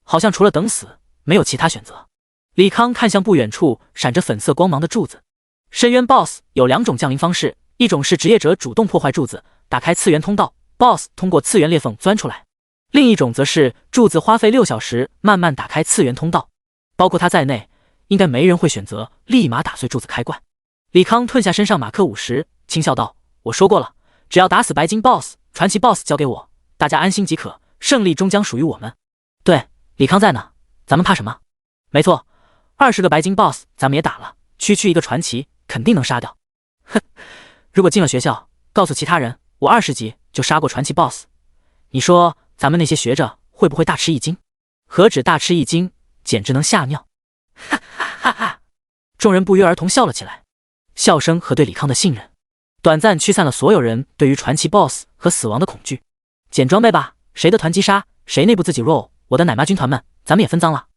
好像除了等死没有其他选择。李康看向不远处闪着粉色光芒的柱子。深渊 BOSS 有2种降临方式，一种是职业者主动破坏柱子，打开次元通道， BOSS 通过次元裂缝钻出来；另一种则是柱子花费6小时慢慢打开次元通道。包括他在内，应该没人会选择立马打碎柱子开怪。李康吞下身上马克50，轻笑道：“我说过了，只要打死白金 BOSS， 传奇 BOSS 交给我，大家安心即可，胜利终将属于我们。”对，李康在呢，咱们怕什么？没错，20个白金 BOSS 咱们也打了，区区一个传奇肯定能杀掉。哼，如果进了学校，告诉其他人我20级就杀过传奇 BOSS， 你说咱们那些学着会不会大吃一惊？何止大吃一惊，简直能吓尿！哈哈哈哈！众人不约而同笑了起来，笑声和对李康的信任，短暂驱散了所有人对于传奇 BOSS 和死亡的恐惧。捡装备吧，谁的团击杀，谁内部自己 roll。我的奶妈军团们，咱们也分赃了。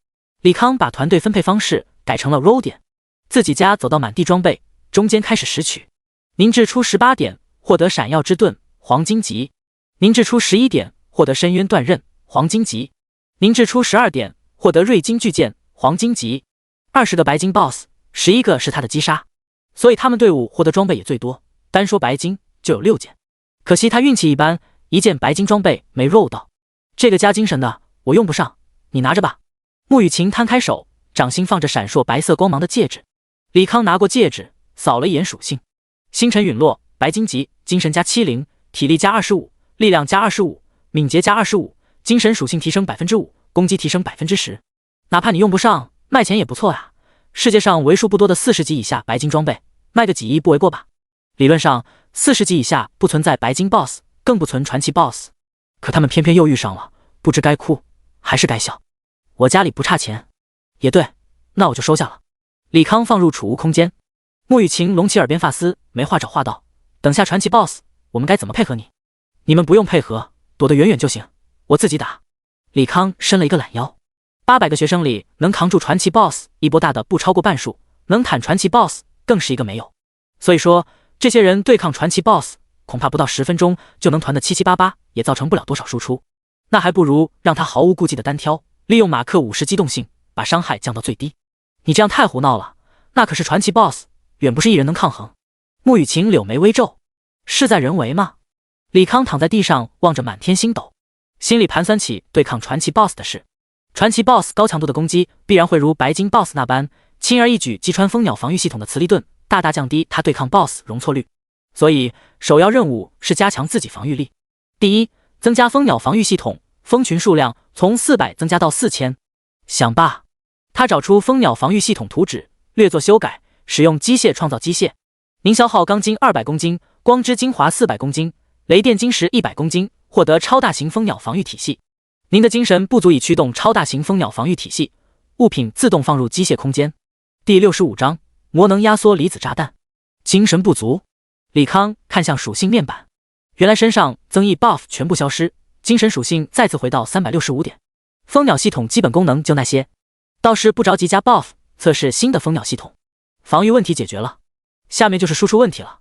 李康把团队分配方式改成了 roll 点，自己家走到满地装备，中间开始拾取。凝滞出18点，获得闪耀之盾，黄金级；凝滞出11点，获得深渊断刃，黄金级；凝滞出12点，获得锐金巨剑，黄金级。20个白金 BOSS， 11个是他的击杀，所以他们队伍获得装备也最多，单说白金就有6件。可惜他运气一般，一件白金装备没 roll 到。这个加精神的我用不上，你拿着吧。穆雨晴摊开手，掌心放着闪烁白色光芒的戒指。李康拿过戒指，扫了一眼属性：星辰陨落，白金级，精神加70%，体力加25%，力量加25%，敏捷加25%，精神属性提升 5%， 攻击提升 10%。哪怕你用不上，卖钱也不错呀。世界上为数不多的40级以下白金装备，卖个几亿不为过吧？理论上40级以下不存在白金 BOSS， 更不存传奇 BOSS， 可他们偏偏又遇上了，不知该哭还是该笑。我家里不差钱，也对，那我就收下了。李康放入储物空间。穆雨晴拢起耳边发丝，没话找话道：“等下传奇 BOSS， 我们该怎么配合你？”“你们不用配合，躲得远远就行，我自己打。”李康伸了一个懒腰。800个学生里能扛住传奇 BOSS 一波大的不超过半数，能坦传奇 BOSS 更是一个没有。所以说，这些人对抗传奇 BOSS， 恐怕不到10分钟就能团得七七八八，也造成不了多少输出。那还不如让他毫无顾忌的单挑，利用马克50机动性把伤害降到最低。你这样太胡闹了，那可是传奇 BOSS， 远不是一人能抗衡。穆雨晴柳眉微皱，事在人为吗？李康躺在地上望着满天星斗，心里盘算起对抗传奇 BOSS 的事。传奇 BOSS 高强度的攻击必然会如白金 BOSS 那般轻而易举击穿蜂鸟防御系统的磁力盾，大大降低他对抗 BOSS 容错率。所以首要任务是加强自己防御力。第一，增加蜂鸟防御系统，蜂群数量从400增加到4000。想罢，他找出蜂鸟防御系统图纸，略作修改，使用机械创造机械。您消耗钢筋200公斤，光之精华400公斤，雷电晶石100公斤，获得超大型蜂鸟防御体系。您的精神不足以驱动超大型蜂鸟防御体系，物品自动放入机械空间。第65章魔能压缩离子炸弹。精神不足，李康看向属性面板，原来身上增益 buff 全部消失，精神属性再次回到365点。蜂鸟系统基本功能就那些，倒是不着急加 buff 测试新的蜂鸟系统，防御问题解决了，下面就是输出问题了。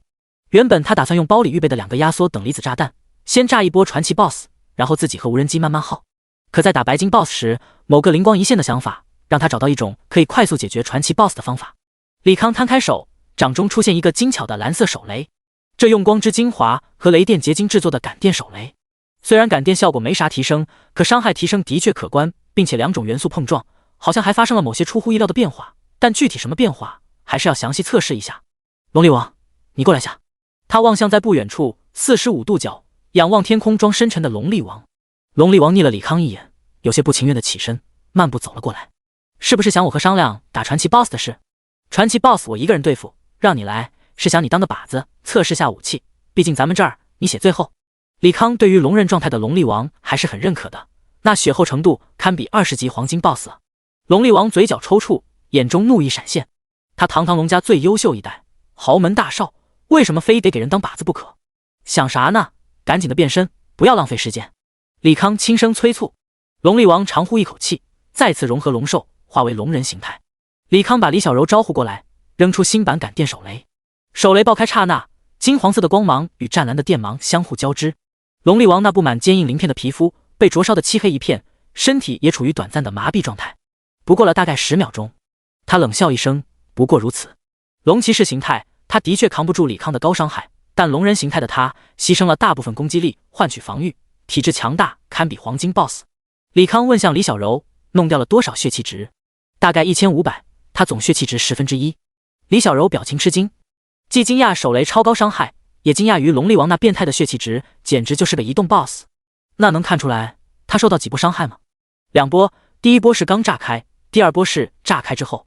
原本他打算用包里预备的2个压缩等离子炸弹，先炸一波传奇 BOSS， 然后自己和无人机慢慢耗。可在打白金 BOSS 时，某个灵光一现的想法让他找到一种可以快速解决传奇 BOSS 的方法。李康摊开手，掌中出现一个精巧的蓝色手雷，这用光之精华和雷电结晶制作的感电手雷。虽然感电效果没啥提升，可伤害提升的确可观，并且2种元素碰撞，好像还发生了某些出乎意料的变化，但具体什么变化还是要详细测试一下。龙力王，你过来下。他望向在不远处45度角仰望天空装深沉的龙力王。龙力王睨了李康一眼，有些不情愿的起身，慢步走了过来。是不是想我和商量打传奇 BOSS 的事？传奇 BOSS 我一个人对付，让你来是想你当个靶子，测试下武器，毕竟咱们这儿你写最后。李康对于龙刃状态的龙力王还是很认可的，那血厚程度堪比20级黄金 BOSS 了。龙力王嘴角抽搐，眼中怒意闪现。他堂堂龙家最优秀一代，豪门大少，为什么非得给人当靶子不可？想啥呢？赶紧的变身，不要浪费时间。李康轻声催促。龙力王长呼一口气，再次融合龙兽，化为龙人形态。李康把李小柔招呼过来，扔出新版感电手雷。手雷爆开刹那，金黄色的光芒与湛蓝的电芒相互交织。龙力王那布满坚硬鳞片的皮肤被灼烧的漆黑一片，身体也处于短暂的麻痹状态。不过了大概10秒钟，他冷笑一声，不过如此。龙骑士形态，他的确扛不住李康的高伤害，但龙人形态的他牺牲了大部分攻击力换取防御，体质强大，堪比黄金 BOSS。李康问向李小柔，弄掉了多少血气值？大概1500，他总血气值1/10。李小柔表情吃惊，既惊讶手雷超高伤害，也惊讶于龙力王那变态的血气值，简直就是个移动 BOSS。那能看出来他受到几波伤害吗？2波，第一波是刚炸开，第2波是炸开之后。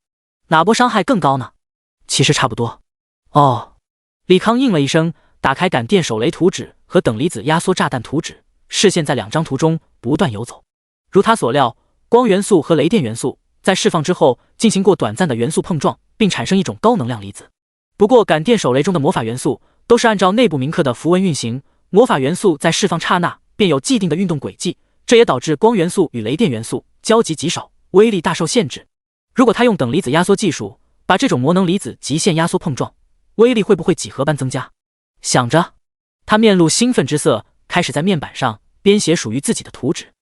哪波伤害更高呢？其实差不多。哦，李康应了一声，打开感电手雷图纸和等离子压缩炸弹图纸，视线在2张图中不断游走。如他所料，光元素和雷电元素在释放之后进行过短暂的元素碰撞，并产生一种高能量离子。不过感电手雷中的魔法元素都是按照内部铭刻的符文运行，魔法元素在释放刹那便有既定的运动轨迹，这也导致光元素与雷电元素交集极少，威力大受限制。如果他用等离子压缩技术把这种魔能离子极限压缩碰撞，威力会不会几何般增加？想着，他面露兴奋之色，开始在面板上编写属于自己的图纸。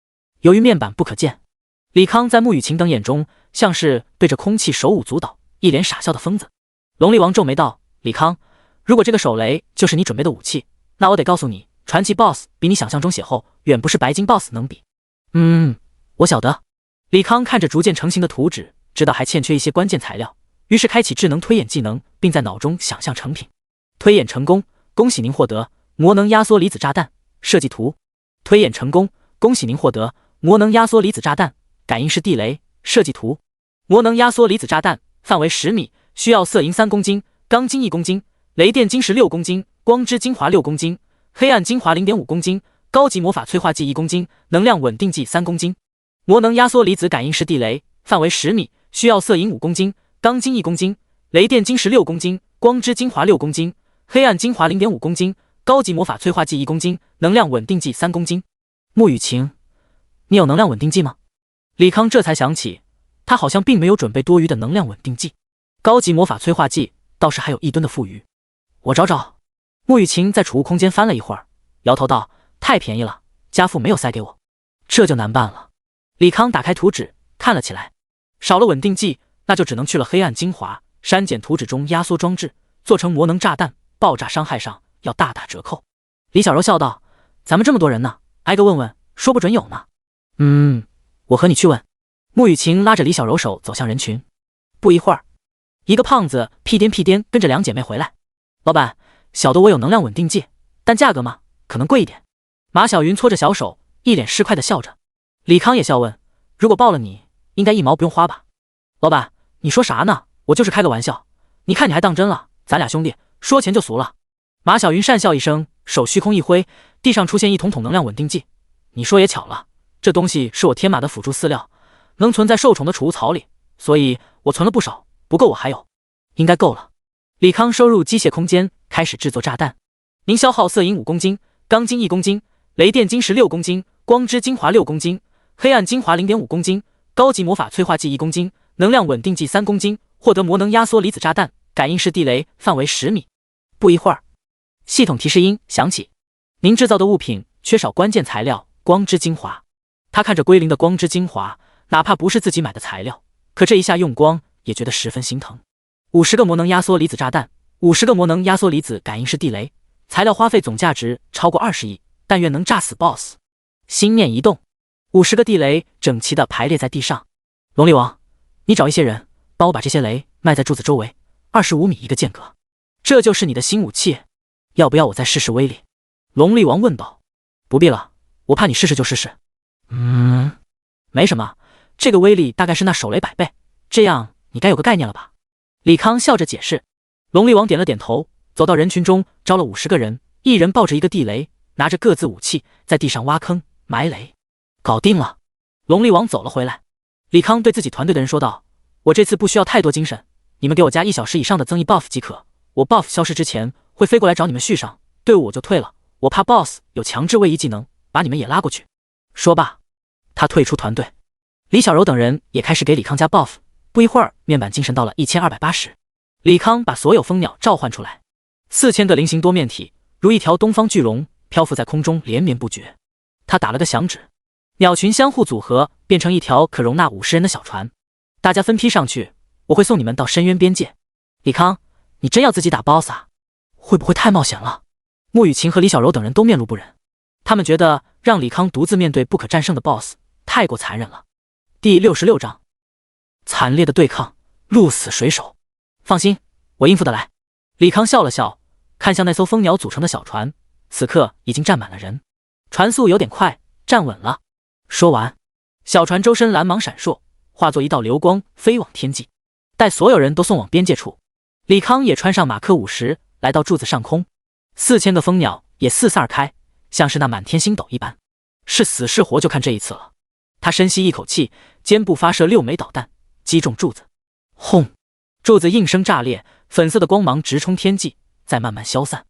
由于面板不可见，李康在穆雨晴等眼中像是对着空气手舞足蹈，一脸傻笑的疯子。龙力王皱眉道：李康，如果这个手雷就是你准备的武器，那我得告诉你，传奇 BOSS 比你想象中血厚，远不是白金 BOSS 能比。我晓得。李康看着逐渐成型的图纸，知道还欠缺一些关键材料，于是开启智能推演技能，并在脑中想象成品。推演成功，恭喜您获得魔能压缩离子炸弹设计图。推演成功，恭喜您获得魔能压缩离子炸弹感应式地雷设计图。魔能压缩离子炸弹范围10米，需要色银3公斤，钢筋1公斤，雷电晶石6公斤，光之精华6公斤，黑暗精华 0.5 公斤，高级魔法催化剂1公斤，能量稳定剂3公斤。魔能压缩离子感应式地雷范围10米，需要色银5公斤，钢筋1公斤，雷电晶石6公斤，光之精华6公斤，黑暗精华 0.5 公斤，高级魔法催化剂1公斤，能量稳定剂3公斤。穆雨晴，你有能量稳定剂吗？李康这才想起，他好像并没有准备多余的能量稳定剂。高级魔法催化剂倒是还有1吨的富余，我找找。穆雨晴在储物空间翻了一会儿，摇头道：太便宜了，家父没有塞给我，这就难办了。李康打开图纸看了起来，少了稳定剂，那就只能去了黑暗精华，删减图纸中压缩装置，做成魔能炸弹，爆炸伤害上要大打折扣。李小柔笑道：咱们这么多人呢，挨个问问，说不准有呢。我和你去问。穆雨晴拉着李小柔手走向人群。不一会儿，一个胖子屁颠屁颠跟着2姐妹回来。老板，小的我有能量稳定剂，但价格嘛，可能贵一点。马小云搓着小手，一脸市侩的笑着。李康也笑问：如果报了你，应该1毛不用花吧？老板，你说啥呢？我就是开个玩笑，你看你还当真了？咱俩兄弟说钱就俗了。马小云讪笑一声，手虚空一挥，地上出现1桶桶能量稳定剂。你说也巧了，这东西是我天马的辅助饲料，能存在兽虫的储物槽里，所以我存了不少，不够我还有，应该够了。李康收入机械空间，开始制作炸弹。您消耗色银5公斤，钢筋1公斤，雷电晶石6公斤，光之精华6公斤，黑暗精华 0.5 公斤，高级魔法催化剂1公斤，能量稳定剂3公斤，获得魔能压缩离子炸弹，感应式地雷，范围10米。不一会儿，系统提示音响起，您制造的物品缺少关键材料光之精华。他看着归零的光之精华，哪怕不是自己买的材料，可这一下用光也觉得十分心疼。50个魔能压缩离子炸弹，50个魔能压缩离子感应式地雷，材料花费总价值超过20亿，但愿能炸死 BOSS。 心念一动，50个地雷整齐地排列在地上。龙力王，你找一些人帮我把这些雷埋在柱子周围，25米一个间隔。这就是你的新武器，要不要我再试试威力？龙力王问道。不必了，我怕你试试就试试。没什么，这个威力大概是那手雷100倍，这样你该有个概念了吧？李康笑着解释。龙力王点了点头，走到人群中招了50个人，一人抱着一个地雷，拿着各自武器，在地上挖坑埋雷。搞定了。龙力王走了回来。李康对自己团队的人说道，我这次不需要太多精神，你们给我加1小时以上的增益 buff 即可，我 buff 消失之前会飞过来找你们续上，队伍我就退了，我怕 boss 有强制位移技能把你们也拉过去。说罢，他退出团队。李小柔等人也开始给李康加 buff， 不一会儿面板精神到了1280。李康把所有蜂鸟召唤出来，4000个菱形多面体如一条东方巨龙漂浮在空中连绵不绝。他打了个响指，鸟群相互组合变成一条可容纳50人的小船，大家分批上去，我会送你们到深渊边界。李康，你真要自己打 boss 啊？会不会太冒险了？穆雨晴和李小柔等人都面露不忍，他们觉得让李康独自面对不可战胜的 boss 太过残忍了。第66章，惨烈的对抗，鹿死谁手。放心，我应付得来。李康笑了笑，看向那艘蜂鸟组成的小船，此刻已经站满了人，船速有点快，站稳了。说完，小船周身蓝芒闪烁，化作一道流光飞往天际，待所有人都送往边界处，李康也穿上马克50，来到柱子上空。4000个蜂鸟也四散而开，像是那满天星斗一般，是死是活就看这一次了。他深吸一口气，肩部发射6枚导弹，击中柱子。轰！柱子应声炸裂，粉色的光芒直冲天际，再慢慢消散。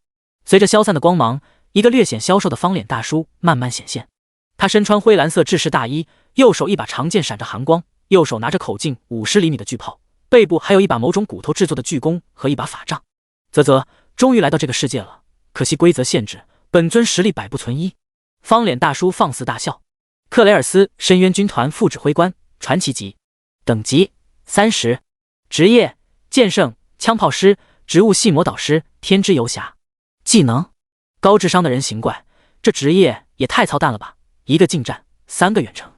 随着消散的光芒，一个略显消瘦的方脸大叔慢慢显现。他身穿灰蓝色制式大衣，右手一把长剑闪着寒光，右手拿着口径50厘米的巨炮，背部还有一把某种骨头制作的巨弓和一把法杖。啧，终于来到这个世界了，可惜规则限制，本尊实力百不存一。方脸大叔放肆大笑。克雷尔斯深渊军团副指挥官，传奇级，等级30，职业剑圣、枪炮师、植物系魔导师、天之游侠。技能高智商的人形怪，这职业也太操蛋了吧，1个近战3个远程。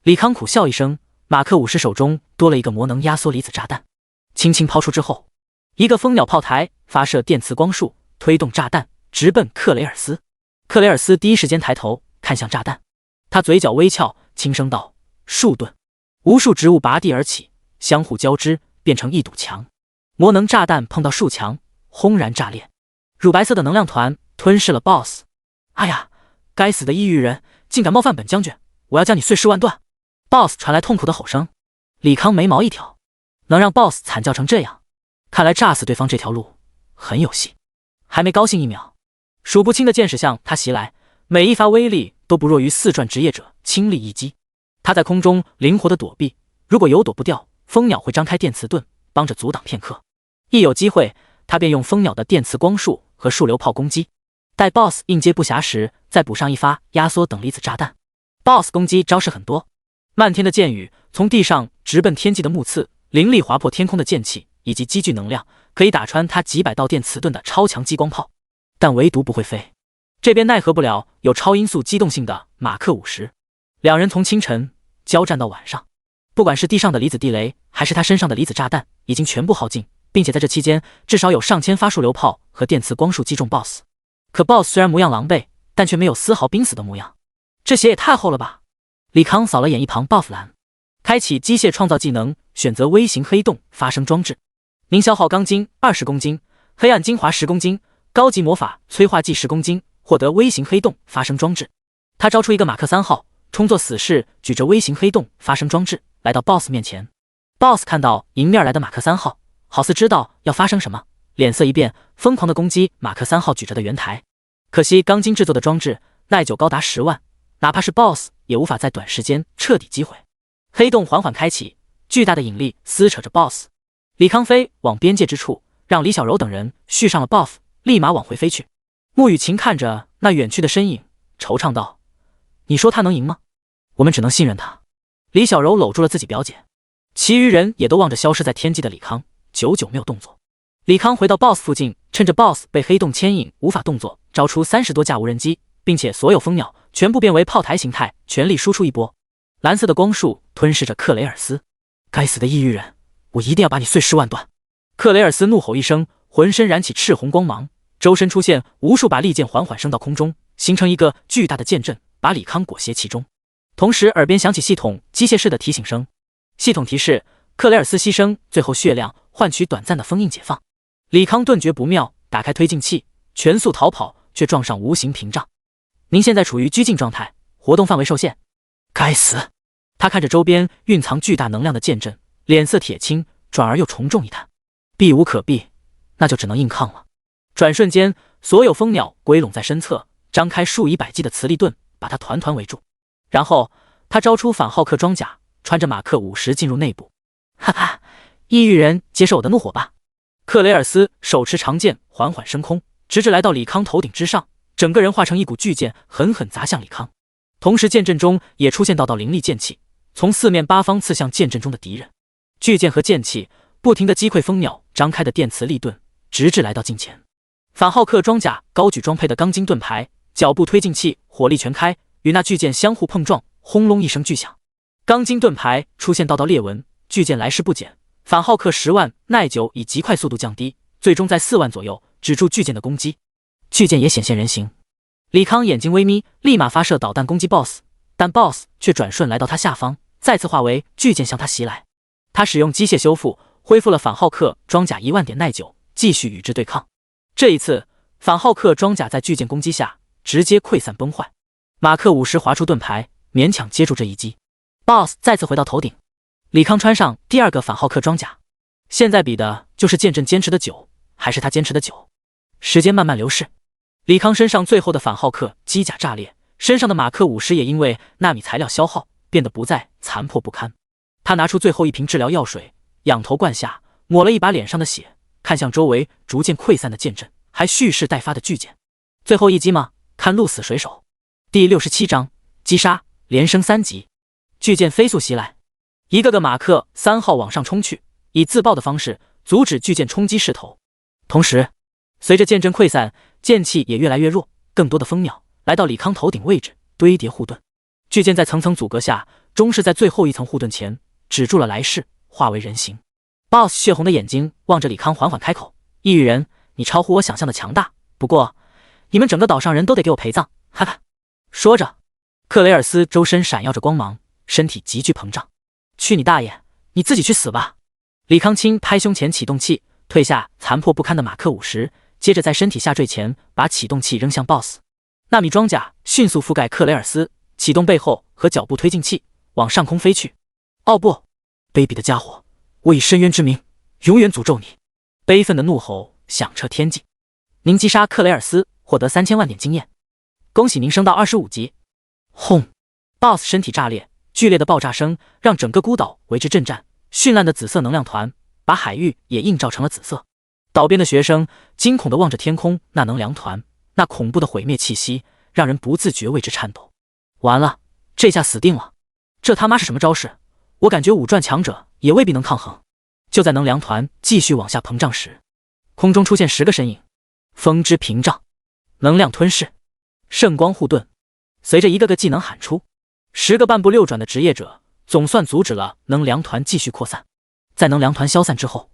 李康苦笑一声，马克50手中多了一个魔能压缩离子炸弹，轻轻抛出之后，一个蜂鸟炮台发射电磁光束，推动炸弹直奔克雷尔斯。克雷尔斯第一时间抬头看向炸弹，他嘴角微翘，轻声道：树盾。无数植物拔地而起，相互交织，变成一堵墙。魔能炸弹碰到树墙，轰然炸裂。乳白色的能量团吞噬了 BOSS。 哎呀，该死的异域人，竟敢冒犯本将军，我要将你碎尸万段。 BOSS 传来痛苦的吼声。李康眉毛一挑，能让 BOSS 惨叫成这样，看来炸死对方这条路很有戏。还没高兴一秒，数不清的箭矢向他袭来，每一发威力都不弱于4转职业者亲力一击。他在空中灵活的躲避，如果有躲不掉，蜂鸟会张开电磁盾帮着阻挡片刻，一有机会他便用蜂鸟的电磁光束和束流炮攻击，待 BOSS 应接不暇时再补上一发压缩等离子炸弹。 BOSS 攻击招式很多，漫天的箭雨从地上直奔天际的木刺，凌厉划破天空的剑气以及积聚能量，可以打穿他几百道电磁盾的超强激光炮，但唯独不会飞。这边奈何不了有超音速机动性的马克50。两人从清晨交战到晚上，不管是地上的离子地雷还是他身上的离子炸弹已经全部耗尽，并且在这期间至少有上千发束流炮和电磁光束击中 BOSS。 可 BOSS 虽然模样狼狈，但却没有丝毫濒死的模样。这血也太厚了吧。李康扫了眼一旁 buff 栏，开启机械创造技能，选择微型黑洞发生装置。您消耗钢筋20公斤，黑暗精华10公斤，高级魔法催化剂10公斤，获得微型黑洞发生装置。他招出一个马克3号，充作死士，举着微型黑洞发生装置来到 BOSS 面前。 BOSS 看到迎面来的马克3号，好似知道要发生什么，脸色一变，疯狂的攻击马克3号举着的圆台。可惜钢筋制作的装置耐久高达10万，哪怕是 BOSS 也无法在短时间彻底击毁。黑洞缓缓开启，巨大的引力撕扯着 BOSS。李康飞往边界之处，让李小柔等人续上了 buff， 立马往回飞去。穆雨晴看着那远去的身影，惆怅道：“你说他能赢吗？我们只能信任他。”李小柔搂住了自己表姐，其余人也都望着消失在天际的李康，久久没有动作。李康回到 BOSS 附近，趁着 BOSS 被黑洞牵引无法动作，招出30多架无人机，并且所有蜂鸟全部变为炮台形态，全力输出一波。蓝色的光束吞噬着克雷尔斯，该死的异域人，我一定要把你碎尸万段！克雷尔斯怒吼一声，浑身燃起赤红光芒，周身出现无数把利剑缓缓升到空中，形成一个巨大的剑阵，把李康裹挟其中。同时耳边响起系统机械式的提醒声，系统提示克雷尔斯牺牲最后血量，换取短暂的封印解放。李康顿觉不妙，打开推进器，全速逃跑，却撞上无形屏障。您现在处于拘禁状态，活动范围受限。该死！他看着周边蕴藏巨大能量的剑阵，脸色铁青，转而又重重一叹，避无可避，那就只能硬抗了。转瞬间，所有蜂鸟归拢在身侧，张开数以百计的磁力盾，把他团团围住。然后他招出反浩克装甲，穿着马克50进入内部。哈哈，异域人，接受我的怒火吧！克雷尔斯手持长剑缓缓升空，直至来到李康头顶之上，整个人化成一股巨剑，狠狠砸向李康。同时剑阵中也出现道道凌厉剑气，从四面八方刺向剑阵中的敌人。巨剑和剑气不停地击溃蜂鸟张开的电磁力盾，直至来到近前。反浩克装甲高举装配的钢筋盾牌，脚步推进器火力全开，与那巨剑相互碰撞，轰隆一声巨响，钢筋盾牌出现道道裂纹，巨剑来势不减。反浩克10万耐久以极快速度降低，最终在4万左右止住巨剑的攻击。巨剑也显现人形，李康眼睛微眯，立马发射导弹攻击 BOSS， 但 BOSS 却转瞬来到他下方，再次化为巨剑向他袭来。他使用机械修复，恢复了反浩克装甲1万点耐久，继续与之对抗。这一次，反浩克装甲在巨剑攻击下直接溃散崩坏。马克50划出盾牌，勉强接住这一击。BOSS 再次回到头顶。李康穿上第2个反浩克装甲，现在比的就是剑阵坚持的久，还是他坚持的久。时间慢慢流逝，李康身上最后的反浩克机甲炸裂，身上的马克50也因为纳米材料消耗，变得不再残破不堪。他拿出最后一瓶治疗药水，仰头灌下，抹了一把脸上的血，看向周围逐渐溃散的剑阵，还蓄势待发的巨剑。最后一击吗？看鹿死谁手。第67章击杀，连升3级。巨剑飞速袭来，一个个马克3号往上冲去，以自爆的方式阻止巨剑冲击势头。同时，随着剑阵溃散，剑气也越来越弱，更多的蜂鸟来到李康头顶位置，堆叠护盾。巨剑在层层阻隔下，终是在最后一层护盾前止住了来势，化为人形。BOSS 血红的眼睛望着李康，缓缓开口：“异域人，你超乎我想象的强大，不过你们整个岛上人都得给我陪葬。”哈哈。说着，克雷尔斯周身闪耀着光芒，身体急剧膨胀。去你大爷，你自己去死吧！李康轻拍胸前启动器，退下残破不堪的马克50，接着在身体下坠前把启动器扔向 BOSS。纳米装甲迅速覆盖克雷尔斯，启动背后和脚步推进器，往上空飞去。哦不，卑鄙的家伙，我以深渊之名，永远诅咒你！悲愤的怒吼响彻天际。您击杀克雷尔斯，获得3000万点经验。恭喜您升到25级。轰 ！BOSS 身体炸裂，剧烈的爆炸声让整个孤岛为之震颤，绚烂的紫色能量团把海域也映照成了紫色。岛边的学生惊恐地望着天空，那能量团，那恐怖的毁灭气息，让人不自觉为之颤抖。完了，这下死定了！这他妈是什么招式？我感觉5转强者也未必能抗衡。就在能量团继续往下膨胀时，空中出现10个身影：风之屏障、能量吞噬、圣光护盾。随着一个个技能喊出，10个半步6转的职业者总算阻止了能量团继续扩散。在能量团消散之后，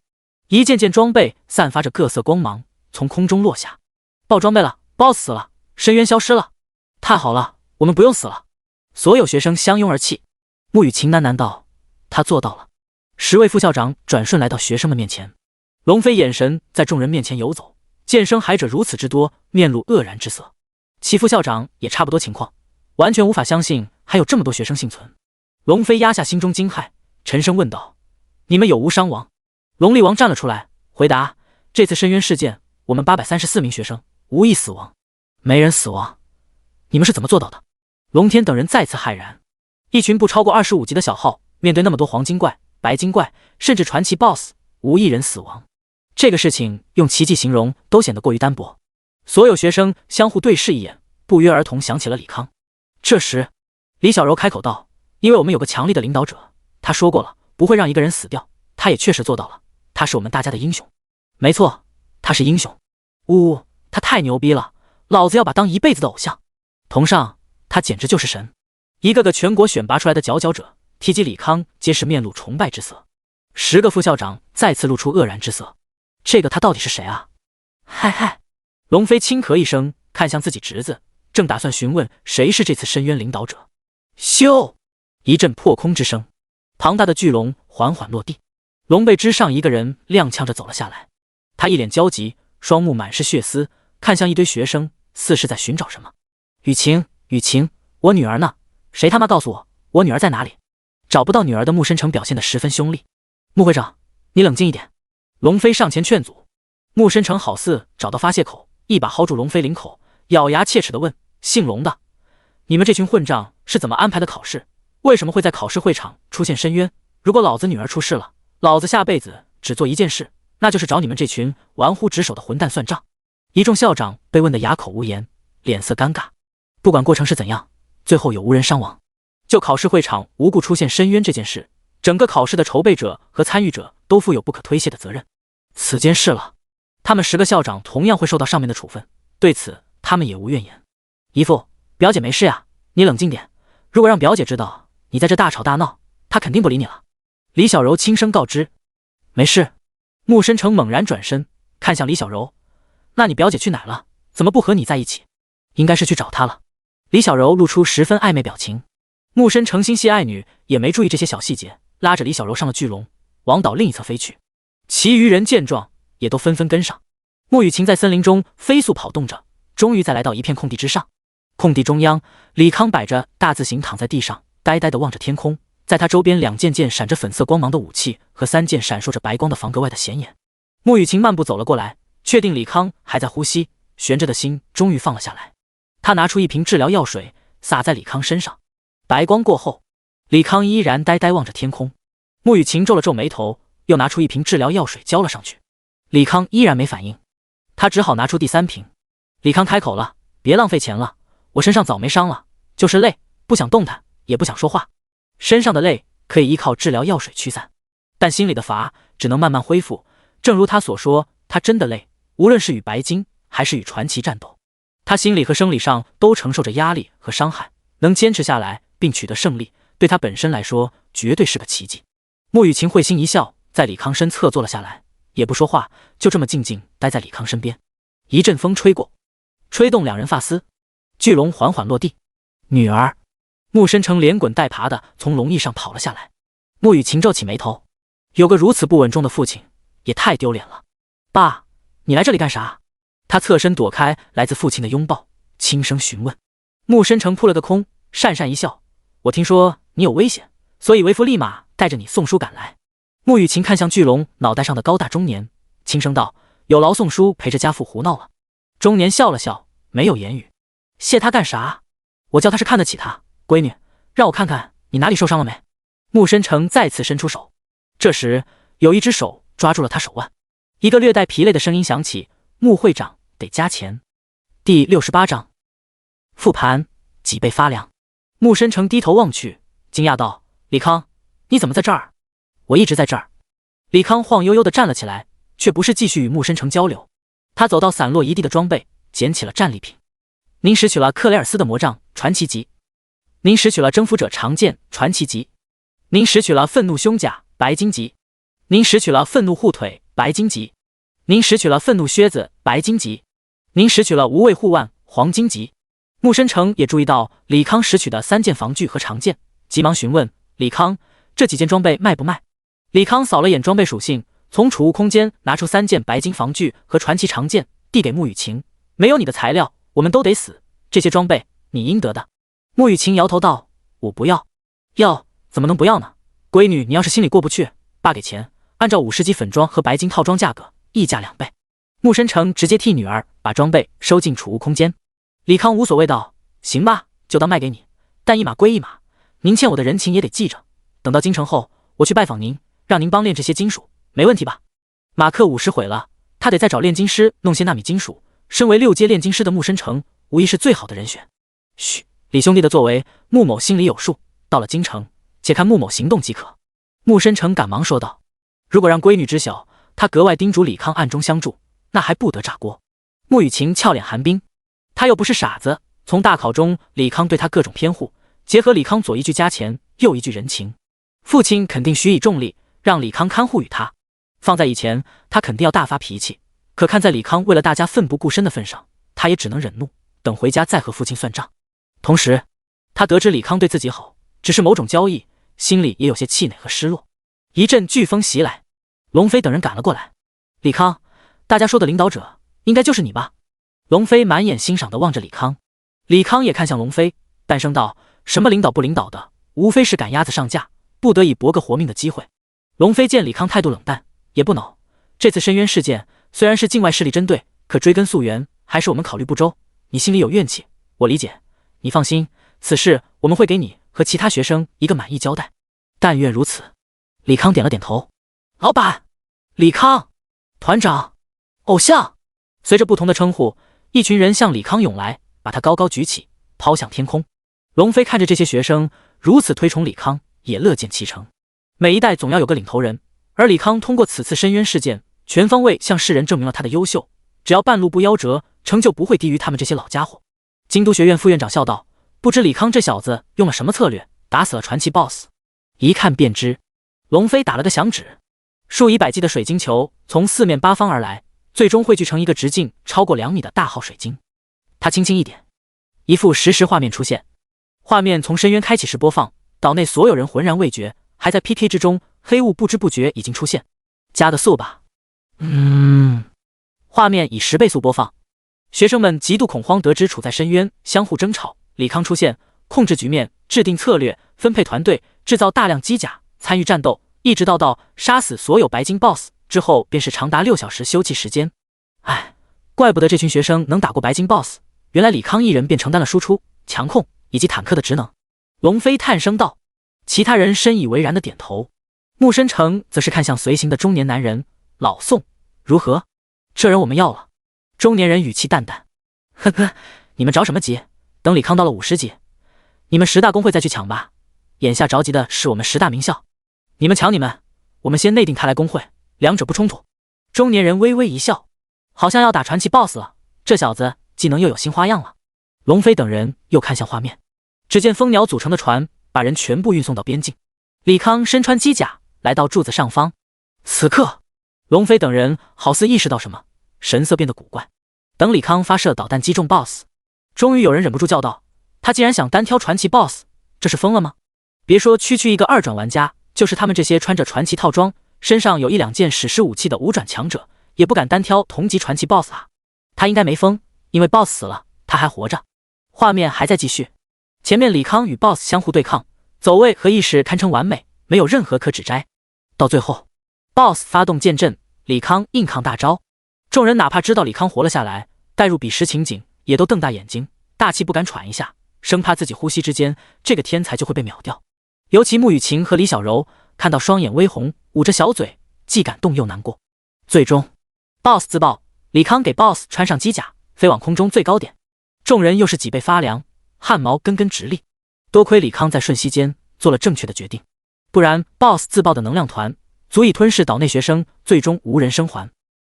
一件件装备散发着各色光芒从空中落下。爆装备了， BOSS 死了，深渊消失了，太好了，我们不用死了！所有学生相拥而泣。穆雨晴喃喃道：“他做到了。”10位副校长转瞬来到学生们面前，龙飞眼神在众人面前游走，见生还者如此之多，面露愕然之色。齐副校长也差不多情况，完全无法相信还有这么多学生幸存。龙飞压下心中惊骇，沉声问道：“你们有无伤亡？”龙力王站了出来，回答：“这次深渊事件，我们834名学生无一死亡。”没人死亡？你们是怎么做到的？龙天等人再次骇然。一群不超过25级的小号，面对那么多黄金怪，白金怪，甚至传奇 BOSS， 无一人死亡。这个事情用奇迹形容都显得过于单薄。所有学生相互对视一眼，不约而同想起了李康。这时，李小柔开口道：“因为我们有个强力的领导者，他说过了，不会让一个人死掉，他也确实做到了，他是我们大家的英雄。”没错，他是英雄。呜，他太牛逼了，老子要把当一辈子的偶像。同上，他简直就是神。一个个全国选拔出来的佼佼者提及李康，皆是面露崇拜之色。10个副校长再次露出愕然之色。这个他到底是谁啊？嗨嗨！龙飞轻咳一声，看向自己侄子，正打算询问谁是这次深渊领导者。咻！一阵破空之声，庞大的巨龙缓缓落地，龙背之上一个人踉跄着走了下来。他一脸焦急，双目满是血丝，看向一堆学生，似是在寻找什么。雨晴，雨晴，我女儿呢？谁他妈告诉我，我女儿在哪里？找不到女儿的穆深成表现得十分凶厉。穆会长，你冷静一点。龙飞上前劝阻。穆深成好似找到发泄口，一把薅住龙飞领口，咬牙切齿地问：“姓龙的，你们这群混账是怎么安排的考试？为什么会在考试会场出现深渊？如果老子女儿出事了，老子下辈子只做一件事，那就是找你们这群玩忽职守的混蛋算账。”一众校长被问得哑口无言，脸色尴尬。不管过程是怎样，最后有无人伤亡。就考试会场无故出现深渊这件事，整个考试的筹备者和参与者都负有不可推卸的责任。此间事了，他们10个校长同样会受到上面的处分，对此他们也无怨言。姨父，表姐没事呀，你冷静点。如果让表姐知道你在这大吵大闹，她肯定不理你了。李小柔轻声告知。没事。穆深成猛然转身看向李小柔，那你表姐去哪了？怎么不和你在一起？应该是去找她了。李小柔露出十分暧昧表情。穆深成心系爱女，也没注意这些小细节，拉着李小柔上了巨龙，往岛另一侧飞去。其余人见状，也都纷纷跟上。穆雨晴在森林中飞速跑动着，终于在来到一片空地之上。空地中央，李康摆着大字形躺在地上，呆呆地望着天空。在他周边2件件闪着粉色光芒的武器和3件闪烁着白光的房格外的显眼。穆雨晴漫步走了过来，确定李康还在呼吸，悬着的心终于放了下来。他拿出一瓶治疗药水，洒在李康身上。白光过后，李康依然呆呆望着天空。穆雨晴皱了皱眉头，又拿出一瓶治疗药水浇了上去。李康依然没反应，他只好拿出第3瓶。李康开口了：“别浪费钱了，我身上早没伤了，就是累，不想动弹，也不想说话。身上的累可以依靠治疗药水驱散，但心里的乏只能慢慢恢复。正如他所说，他真的累，无论是与白金还是与传奇战斗，他心理和生理上都承受着压力和伤害，能坚持下来并取得胜利，对他本身来说绝对是个奇迹。”穆雨晴会心一笑，在李康身侧坐了下来，也不说话，就这么静静待在李康身边。一阵风吹过，吹动2人发丝，巨龙缓缓落地。女儿。穆深成连滚带爬的从龙翼上跑了下来。穆雨晴皱起眉头，有个如此不稳重的父亲，也太丢脸了。爸，你来这里干啥？他侧身躲开来自父亲的拥抱，轻声询问。穆深成扑了个空，讪讪一笑：“我听说你有危险，所以为父立马带着你送书赶来。”穆雨晴看向巨龙脑袋上的高大中年，轻声道：“有劳宋叔陪着家父胡闹了。”中年笑了笑，没有言语。谢他干啥？我叫他是看得起他。闺女，让我看看你哪里受伤了没？穆深成再次伸出手，这时有一只手抓住了他手腕。一个略带疲累的声音响起：“穆会长得加钱。”第68章复盘，脊背发凉。穆深成低头望去，惊讶道：“李康，你怎么在这儿？”“我一直在这儿。”李康晃悠悠地站了起来，却不是继续与穆深成交流。他走到散落一地的装备，捡起了战利品。“您拾取了克雷尔斯的魔杖传奇级。您拾取了征服者长剑传奇级。您拾取了愤怒胸甲白金级。您拾取了愤怒护腿白金级。您拾取了愤怒靴子白金级。您拾取了无畏护腕黄金级。”穆深成也注意到李康拾取的3件防具和长剑，急忙询问：“李康，这几件装备卖不卖？”李康扫了眼装备属性，从储物空间拿出3件白金防具和传奇长剑，递给穆雨晴：“没有你的材料，我们都得死。这些装备你应得的。”穆雨晴摇头道：“我不要。”“要怎么能不要呢？闺女，你要是心里过不去，爸给钱，按照50级粉装和白金套装价格，溢价2倍。”穆深成直接替女儿把装备收进储物空间。李康无所谓道：“行吧，就当卖给你，但一码归一码，您欠我的人情也得记着。等到京城后，我去拜访您，让您帮炼这些金属，没问题吧？马克50毁了，他得再找炼金师弄些纳米金属。身为6阶炼金师的穆深成，无疑是最好的人选。嘘，李兄弟的作为，穆某心里有数。到了京城，且看穆某行动即可。穆深成赶忙说道。如果让闺女知晓，他格外叮嘱李康暗中相助，那还不得炸锅。穆雨晴俏脸寒冰，他又不是傻子。从大考中，李康对他各种偏护，结合李康左一句家钱，右一句人情，父亲肯定许以重力，让李康看护于他。放在以前，他肯定要大发脾气，可看在李康为了大家奋不顾身的份上，他也只能忍怒，等回家再和父亲算账。同时，他得知李康对自己好，只是某种交易，心里也有些气馁和失落。一阵飓风袭来，龙飞等人赶了过来。李康，大家说的领导者，应该就是你吧？龙飞满眼欣赏地望着李康，李康也看向龙飞，淡声道：什么领导不领导的，无非是赶鸭子上架，不得已搏个活命的机会。龙飞见李康态度冷淡，也不恼。这次深渊事件虽然是境外势力针对，可追根溯源，还是我们考虑不周。你心里有怨气，我理解。你放心，此事我们会给你和其他学生一个满意交代。但愿如此。李康点了点头。老板，李康，团长，偶像。随着不同的称呼，一群人向李康涌来，把他高高举起，抛向天空。龙飞看着这些学生如此推崇李康，也乐见其成。每一代总要有个领头人，而李康通过此次深渊事件，全方位向世人证明了他的优秀。只要半路不夭折，成就不会低于他们这些老家伙。京都学院副院长笑道：不知李康这小子用了什么策略，打死了传奇 BOSS。一看便知。龙飞打了个响指，数以百计的水晶球从四面八方而来，最终汇聚成一个直径超过2米的大号水晶。他轻轻一点，一幅实时画面出现。画面从深渊开启时播放，岛内所有人浑然未觉，还在 PK 之中，黑雾不知不觉已经出现。加个速吧。画面以10倍速播放。学生们极度恐慌，得知处在深渊，相互争吵。李康出现，控制局面，制定策略，分配团队，制造大量机甲，参与战斗，一直到杀死所有白金 BOSS 之后，便是长达6小时休憩时间。哎，怪不得这群学生能打过白金 BOSS， 原来李康一人便承担了输出、强控以及坦克的职能。龙飞叹声道。其他人深以为然的点头。穆深成则是看向随行的中年男人：老宋，如何？这人我们要了。中年人语气淡淡：呵呵，你们着什么急？等李康到了50级，你们10大工会再去抢吧。眼下着急的是我们10大名校，你们抢你们，我们先内定他来工会，两者不冲突。中年人微微一笑，好像要打传奇 BOSS 了，这小子技能又有新花样了。龙飞等人又看向画面，只见蜂鸟组成的船把人全部运送到边境。李康身穿机甲来到柱子上方。此刻，龙飞等人好似意识到什么，神色变得古怪。等李康发射导弹击中 BOSS， 终于有人忍不住叫道：他竟然想单挑传奇 BOSS， 这是疯了吗？别说区区一个2转玩家，就是他们这些穿着传奇套装，身上有1、2件史诗武器的5转强者，也不敢单挑同级传奇 BOSS 啊。他应该没疯，因为 BOSS 死了，他还活着。画面还在继续，前面李康与 BOSS 相互对抗，走位和意识堪称完美，没有任何可指摘。到最后 BOSS 发动剑阵，李康硬抗大招。众人哪怕知道李康活了下来，带入彼时情景，也都瞪大眼睛，大气不敢喘一下，生怕自己呼吸之间这个天才就会被秒掉。尤其穆雨晴和李小柔看到双眼微红，捂着小嘴，既感动又难过。最终 BOSS 自爆，李康给 BOSS 穿上机甲，飞往空中最高点。众人又是脊背发凉，汗毛根根直立。多亏李康在瞬息间做了正确的决定，不然 BOSS 自爆的能量团足以吞噬岛内学生，最终无人生还。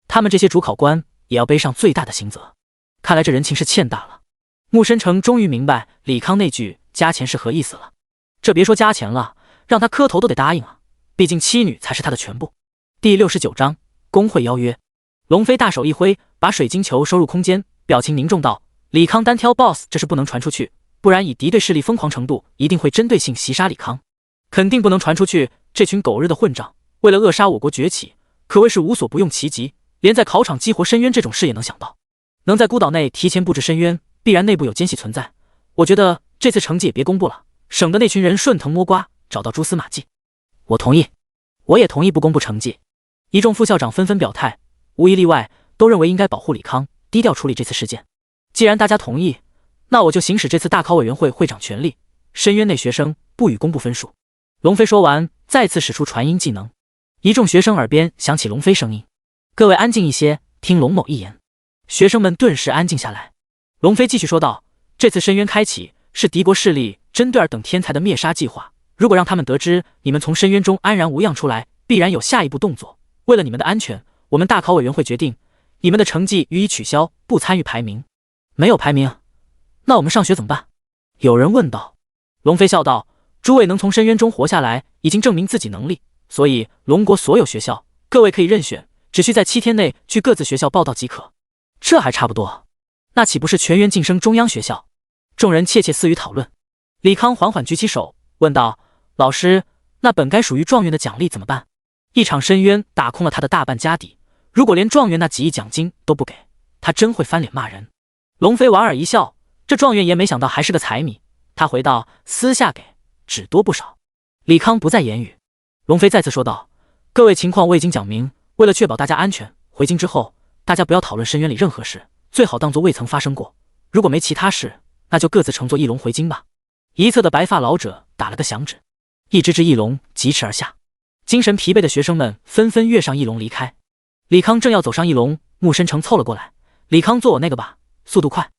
他们这些主考官也要背上最大的刑责。看来这人情是欠大了。穆深成终于明白李康那句加钱是何意思了。这别说加钱了，让他磕头都得答应啊，毕竟妻女才是他的全部。第69章工会邀约。龙飞大手一挥，把水晶球收入空间，表情凝重道：李康单挑 BOSS 这是不能传出去，不然以敌对势力疯狂程度，一定会针对性袭杀李康，肯定不能传出去。这群狗日的混账，为了扼杀我国崛起，可谓是无所不用其极，连在考场激活深渊这种事也能想到。能在孤岛内提前布置深渊，必然内部有奸细存在。我觉得这次成绩也别公布了，省得那群人顺藤摸瓜，找到蛛丝马迹。我同意，我也同意不公布成绩。一众副校长纷纷表态，无一例外都认为应该保护李康，低调处理这次事件。既然大家同意，那我就行使这次大考委员会会长权力，深渊内学生不予公布分数。龙飞说完，再次使出传音技能。一众学生耳边响起龙飞声音：“各位安静一些，听龙某一言。”学生们顿时安静下来。龙飞继续说道：“这次深渊开启是敌国势力针对尔等天才的灭杀计划。如果让他们得知你们从深渊中安然无恙出来，必然有下一步动作。为了你们的安全，我们大考委员会决定，你们的成绩予以取消，不参与排名。”“没有排名，那我们上学怎么办？”有人问道。龙飞笑道：“诸位能从深渊中活下来，已经证明自己能力，所以龙国所有学校，各位可以任选，只需在7天内去各自学校报到即可。”“这还差不多，那岂不是全员晋升中央学校？”众人窃窃私语讨论。李康缓缓举起手，问道：“老师，那本该属于状元的奖励怎么办？”一场深渊打空了他的大半家底，如果连状元那几亿奖金都不给，他真会翻脸骂人。龙飞莞尔一笑，这状元爷没想到还是个财迷。他回道：“私下给，只多不少。”李康不再言语。龙飞再次说道：“各位情况我已经讲明，为了确保大家安全，回京之后大家不要讨论深渊里任何事，最好当作未曾发生过。如果没其他事，那就各自乘坐翼龙回京吧。”一侧的白发老者打了个响指，一只翼龙疾驰而下。精神疲惫的学生们纷纷跃上翼龙离开。李康正要走上翼龙，穆深成凑了过来：“李康，坐我那个吧，速度快。”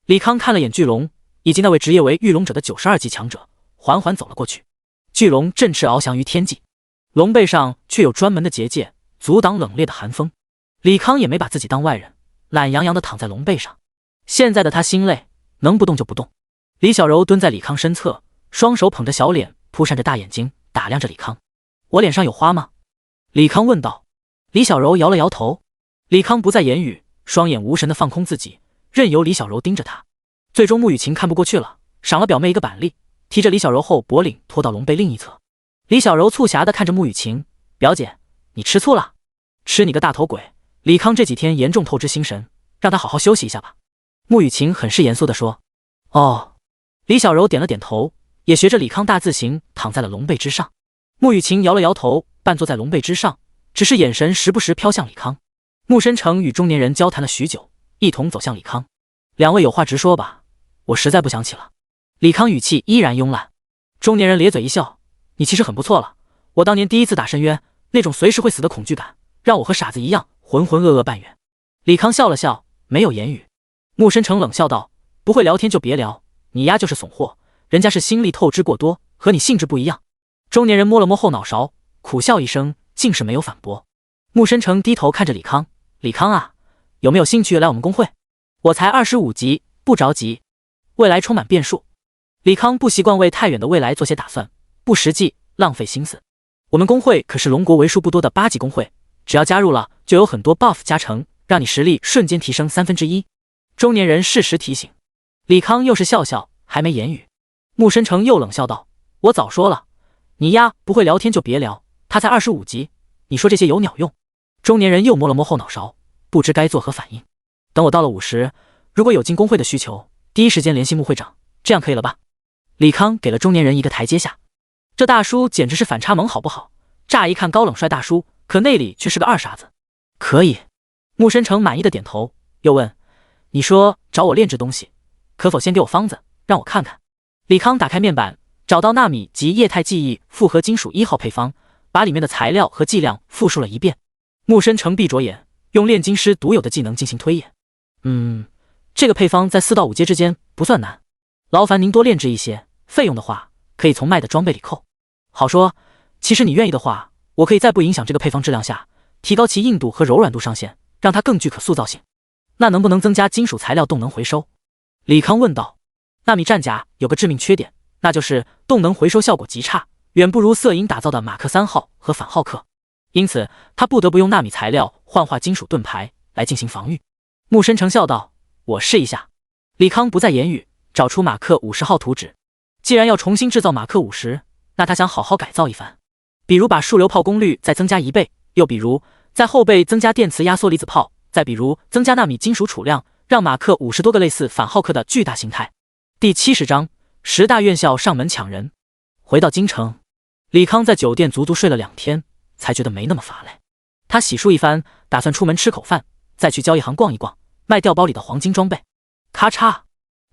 李康看了眼巨龙以及那位职业为御龙者的92级强者，缓缓走了过去。巨龙振翅翱翔于天际，龙背上却有专门的结界，阻挡冷冽的寒风。李康也没把自己当外人，懒洋洋地躺在龙背上。现在的他心累，能不动就不动。李小柔蹲在李康身侧，双手捧着小脸，扑闪着大眼睛打量着李康：“我脸上有花吗？”李康问道。李小柔摇了摇头。李康不再言语，双眼无神地放空自己，任由李小柔盯着他。最终穆雨晴看不过去了，赏了表妹一个板栗，提着李小柔后脖领拖到龙背另一侧。李小柔促狭地看着穆雨晴：“表姐，你吃醋了？吃你个大头鬼！李康这几天严重透支心神，让他好好休息一下吧。”穆雨晴很是严肃地说：“哦。”李小柔点了点头，也学着李康大字形躺在了龙背之上。穆雨晴摇了摇头，半坐在龙背之上，只是眼神时不时飘向李康。穆深成与中年人交谈了许久，一同走向李康：“两位有话直说吧，我实在不想起了。”李康语气依然慵懒。中年人咧嘴一笑：“你其实很不错了，我当年第一次打深渊，那种随时会死的恐惧感，让我和傻子一样浑浑噩噩半圆。”李康笑了笑，没有言语。穆深成冷笑道：“不会聊天就别聊，你丫就是怂货，人家是心力透支过多，和你性质不一样。”中年人摸了摸后脑勺，苦笑一声，竟是没有反驳。穆深成低头看着李康：“李康啊，有没有兴趣来我们公会？我才25级，不着急，未来充满变数。”李康不习惯为太远的未来做些打算，不实际，浪费心思。我们公会可是龙国为数不多的8级公会，只要加入了，就有很多 buff 加成，让你实力瞬间提升1/3。中年人适时提醒。李康又是笑笑，还没言语。穆深成又冷笑道：“我早说了，你丫不会聊天就别聊，他才25级，你说这些有鸟用？”中年人又摸了摸后脑勺，不知该作何反应。等我到了50，如果有进公会的需求，第一时间联系穆会长，这样可以了吧？李康给了中年人一个台阶下。这大叔简直是反差萌好不好？乍一看高冷帅大叔，可内里却是个二傻子。可以。穆深成满意的点头，又问：“你说找我炼制东西，可否先给我方子，让我看看？”李康打开面板，找到纳米及液态记忆复合金属1号配方，把里面的材料和剂量复述了一遍。穆深成闭着眼，用炼金师独有的技能进行推演。这个配方在4到5阶之间不算难，劳烦您多炼制一些，费用的话可以从卖的装备里扣。好说，其实你愿意的话，我可以在不影响这个配方质量下，提高其硬度和柔软度上限，让它更具可塑造性。那能不能增加金属材料动能回收？李康问道。纳米战甲有个致命缺点，那就是动能回收效果极差，远不如色银打造的马克3号和反浩克，因此他不得不用纳米材料幻化金属盾牌来进行防御。穆深成笑道：“我试一下。”李康不再言语，找出马克50号图纸。既然要重新制造马克50，那他想好好改造一番，比如把数流炮功率再增加1倍，又比如在后背增加电磁压缩离子炮，再比如增加纳米金属储量，让马克50多个类似反浩克的巨大形态。第70章10大院校上门抢人。回到京城，李康在酒店足足睡了2天，才觉得没那么乏累。他洗漱一番，打算出门吃口饭，再去交易行逛一逛，卖掉包里的黄金装备。咔嚓，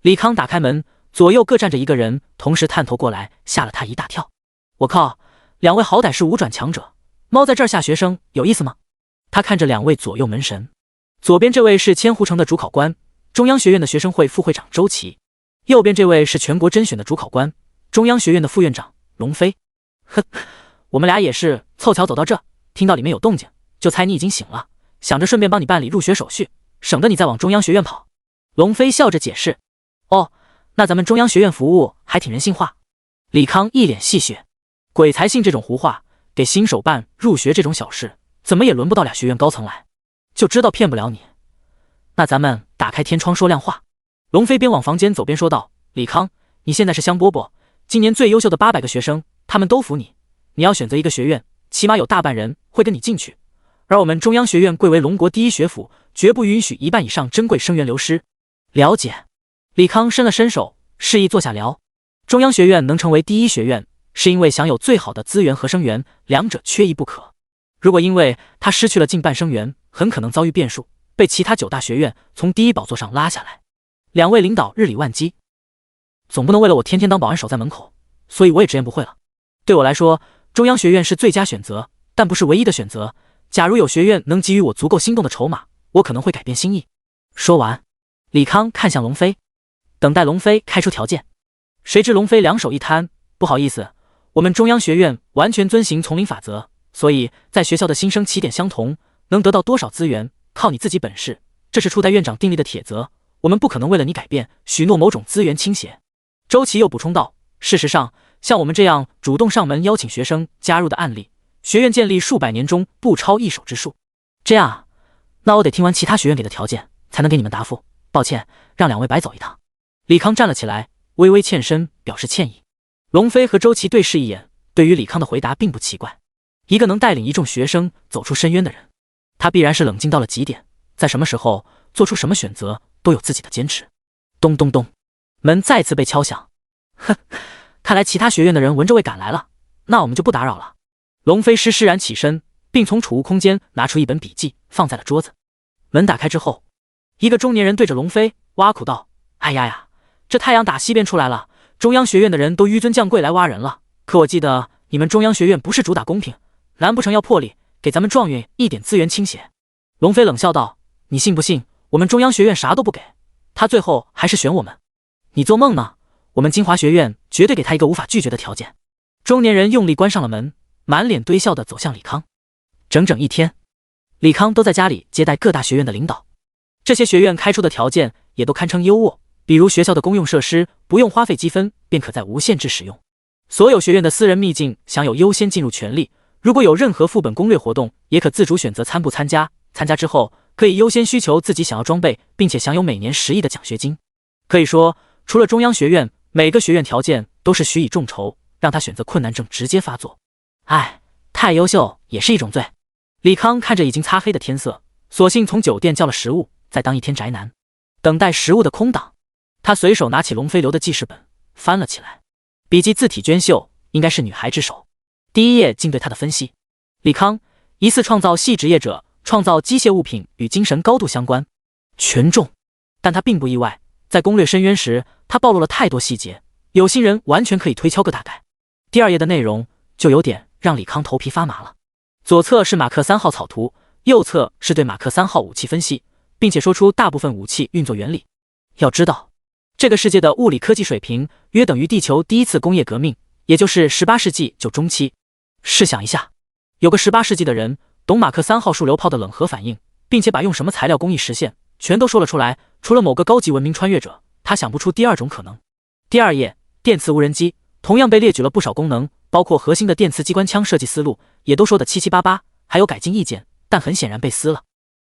李康打开门，左右各站着一个人，同时探头过来，吓了他一大跳。我靠，两位好歹是5转强者，猫在这儿下学生有意思吗？他看着两位左右门神，左边这位是千湖城的主考官，中央学院的学生会副会长周琦，右边这位是全国甄选的主考官，中央学院的副院长龙飞。哼，我们俩也是凑巧走到这，听到里面有动静，就猜你已经醒了，想着顺便帮你办理入学手续，省得你再往中央学院跑。龙飞笑着解释。哦，那咱们中央学院服务还挺人性化。李康一脸戏谑，鬼才信这种胡话，给新手办入学这种小事，怎么也轮不到俩学院高层来，就知道骗不了你。那咱们打开天窗说亮话。龙飞边往房间走边说道，李康，你现在是香饽饽，今年最优秀的800个学生，他们都服你，你要选择一个学院，起码有大半人会跟你进去，而我们中央学院贵为龙国第一学府，绝不允许1半以上珍贵生源流失。了解。李康伸了伸手，示意坐下聊。中央学院能成为第一学院，是因为享有最好的资源和生源，两者缺一不可。如果因为他失去了近半生源，很可能遭遇变数，被其他9大学院从第一宝座上拉下来。两位领导日理万机，总不能为了我天天当保安守在门口，所以我也直言不讳了。对我来说，中央学院是最佳选择，但不是唯一的选择。假如有学院能给予我足够心动的筹码，我可能会改变心意。说完，李康看向龙飞，等待龙飞开出条件。谁知龙飞两手一摊，不好意思，我们中央学院完全遵行丛林法则，所以在学校的新生起点相同，能得到多少资源靠你自己本事，这是初代院长订立的铁则，我们不可能为了你改变，许诺某种资源倾斜。周琦又补充道，事实上，像我们这样主动上门邀请学生加入的案例，学院建立数百年中不超一手之数。这样啊，那我得听完其他学院给的条件才能给你们答复，抱歉，让两位白走一趟。李康站了起来，微微欠身表示歉意。龙飞和周琦对视一眼，对于李康的回答并不奇怪，一个能带领一众学生走出深渊的人，他必然是冷静到了极点，在什么时候做出什么选择都有自己的坚持。咚咚咚，门再次被敲响。哼，看来其他学院的人闻着味赶来了，那我们就不打扰了。龙飞施然起身，并从储物空间拿出一本笔记放在了桌子。门打开之后，一个中年人对着龙飞挖苦道，哎呀呀，这太阳打西边出来了，中央学院的人都纡尊降贵来挖人了，可我记得你们中央学院不是主打公平，难不成要破例给咱们状元一点资源倾斜？龙飞冷笑道，你信不信我们中央学院啥都不给，他最后还是选我们？你做梦呢，我们金华学院绝对给他一个无法拒绝的条件。中年人用力关上了门，满脸堆笑地走向李康。整整一天，李康都在家里接待各大学院的领导，这些学院开出的条件也都堪称优渥，比如学校的公用设施不用花费积分便可在无限制使用，所有学院的私人秘境享有优先进入权利，如果有任何副本攻略活动也可自主选择参不参加，参加之后可以优先需求自己想要装备，并且享有每年10亿的奖学金。可以说，除了中央学院，每个学院条件都是许以众筹，让他选择困难症直接发作。哎，太优秀也是一种罪。李康看着已经擦黑的天色，索性从酒店叫了食物，再当一天宅男。等待食物的空档，他随手拿起龙飞留的记事本翻了起来，笔记字体娟秀，应该是女孩之手。第一页竟对他的分析，李康疑似创造系职业者，创造机械物品与精神高度相关，权重。但他并不意外，在攻略深渊时他暴露了太多细节，有心人完全可以推敲个大概。第二页的内容就有点让李康头皮发麻了，左侧是马克3号草图，右侧是对马克3号武器分析，并且说出大部分武器运作原理。要知道，这个世界的物理科技水平约等于地球第一次工业革命，也就是18世纪就中期。试想一下，有个18世纪的人懂马克3号数流炮的冷核反应，并且把用什么材料工艺实现全都说了出来，除了某个高级文明穿越者，他想不出第二种可能。第二页，电磁无人机同样被列举了不少功能，包括核心的电磁机关枪设计思路，也都说的七七八八，还有改进意见，但很显然被撕了。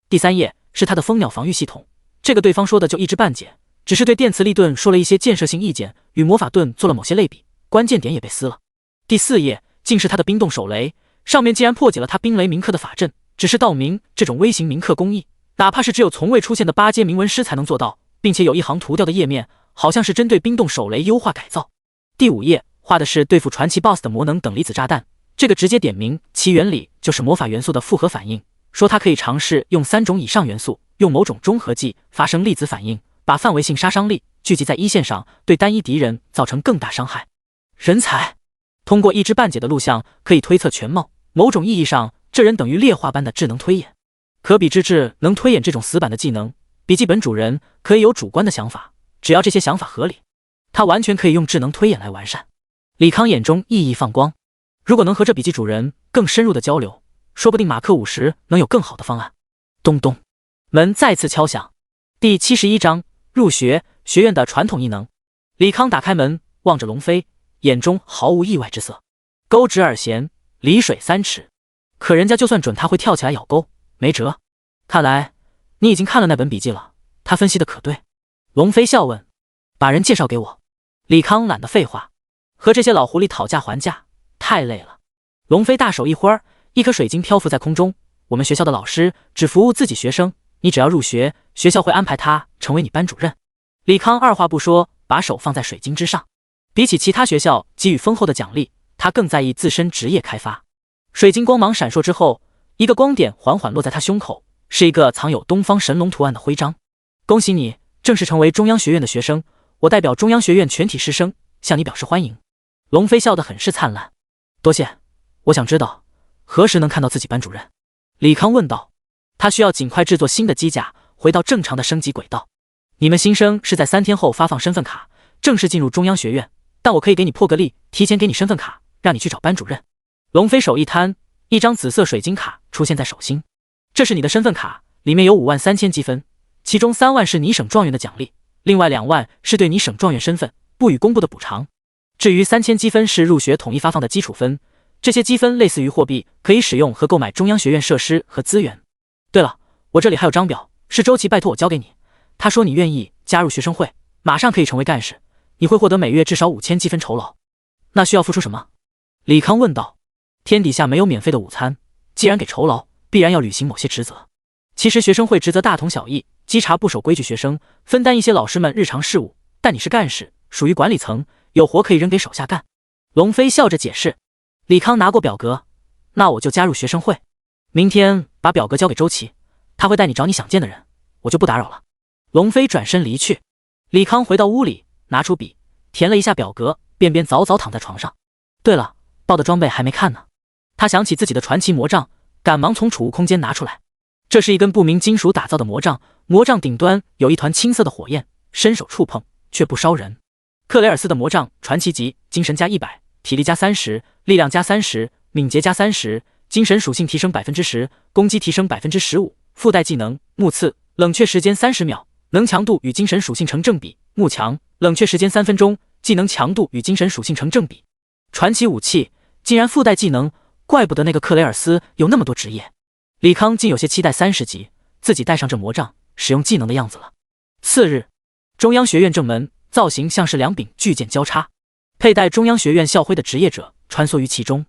第三页是他的蜂鸟防御系统，这个对方说的就一知半解，只是对电磁力盾说了一些建设性意见，与魔法盾做了某些类比，关键点也被撕了。第四页竟是他的冰冻手雷，上面竟然破解了他冰雷铭刻的法阵，只是道明这种微型铭刻工艺，哪怕是只有从未出现的8阶铭文师才能做到，并且有一行涂掉的页面，好像是针对冰冻手雷优化改造。第五页画的是对付传奇 BOSS 的魔能等离子炸弹，这个直接点明其原理就是魔法元素的复合反应，说它可以尝试用3种以上元素，用某种中和剂发生粒子反应，把范围性杀伤力聚集在一线上，对单一敌人造成更大伤害。人才！通过一知半解的录像可以推测全貌，某种意义上，这人等于劣化般的智能推演。可比之智能推演这种死板的技能，笔记本主人可以有主观的想法，只要这些想法合理，他完全可以用智能推演来完善。李康眼中熠熠放光，如果能和这笔记主人更深入的交流，说不定马克50能有更好的方案。咚咚，门再次敲响。第71章入学，学院的传统异能。李康打开门，望着龙飞，眼中毫无意外之色。钩直耳弦，离水3尺。可人家就算准他会跳起来咬钩，没辙。看来你已经看了那本笔记了，他分析的可对。龙飞笑问：把人介绍给我。李康懒得废话，和这些老狐狸讨价还价太累了。龙飞大手一挥，一颗水晶漂浮在空中。我们学校的老师只服务自己学生，你只要入学，学校会安排他成为你班主任。李康二话不说，把手放在水晶之上。比起其他学校给予丰厚的奖励，他更在意自身职业开发。水晶光芒闪烁之后，一个光点缓缓落在他胸口，是一个藏有东方神龙图案的徽章。恭喜你正式成为中央学院的学生，我代表中央学院全体师生向你表示欢迎。龙飞笑得很是灿烂。多谢，我想知道何时能看到自己班主任？李康问道。他需要尽快制作新的机甲，回到正常的升级轨道。你们新生是在3天后发放身份卡，正式进入中央学院，但我可以给你破个例，提前给你身份卡，让你去找班主任。龙飞手一摊，一张紫色水晶卡出现在手心。这是你的身份卡，里面有53000积分，其中3万是你省状元的奖励，另外2万是对你省状元身份不予公布的补偿。至于3000积分是入学统一发放的基础分，这些积分类似于货币，可以使用和购买中央学院设施和资源。对了，我这里还有张表，是周琦拜托我交给你，他说你愿意加入学生会，马上可以成为干事，你会获得每月至少5000积分酬劳。那需要付出什么？李康问道。天底下没有免费的午餐，既然给酬劳，必然要履行某些职责。其实学生会职责大同小异，稽查不守规矩学生，分担一些老师们日常事务，但你是干事，属于管理层，有活可以扔给手下干。龙飞笑着解释。李康拿过表格，那我就加入学生会，明天把表格交给周琦，他会带你找你想见的人，我就不打扰了。龙飞转身离去。李康回到屋里，拿出笔填了一下表格，便早早躺在床上。对了，报的装备还没看呢。他想起自己的传奇魔杖，赶忙从储物空间拿出来。这是一根不明金属打造的魔杖，魔杖顶端有一团青色的火焰，伸手触碰却不烧人。克雷尔斯的魔杖传奇级，精神加100，体力加30，力量加30，敏捷加30，精神属性提升10%，攻击提升15%，附带技能木刺，冷却时间30秒，能强度与精神属性成正比，木强，冷却时间3分钟，技能强度与精神属性成正比。传奇武器竟然附带技能，怪不得那个克雷尔斯有那么多职业。李康竟有些期待30级自己带上这魔杖使用技能的样子了。次日，中央学院正门，造型像是2柄巨剑交叉，佩戴中央学院校徽的职业者穿梭于其中。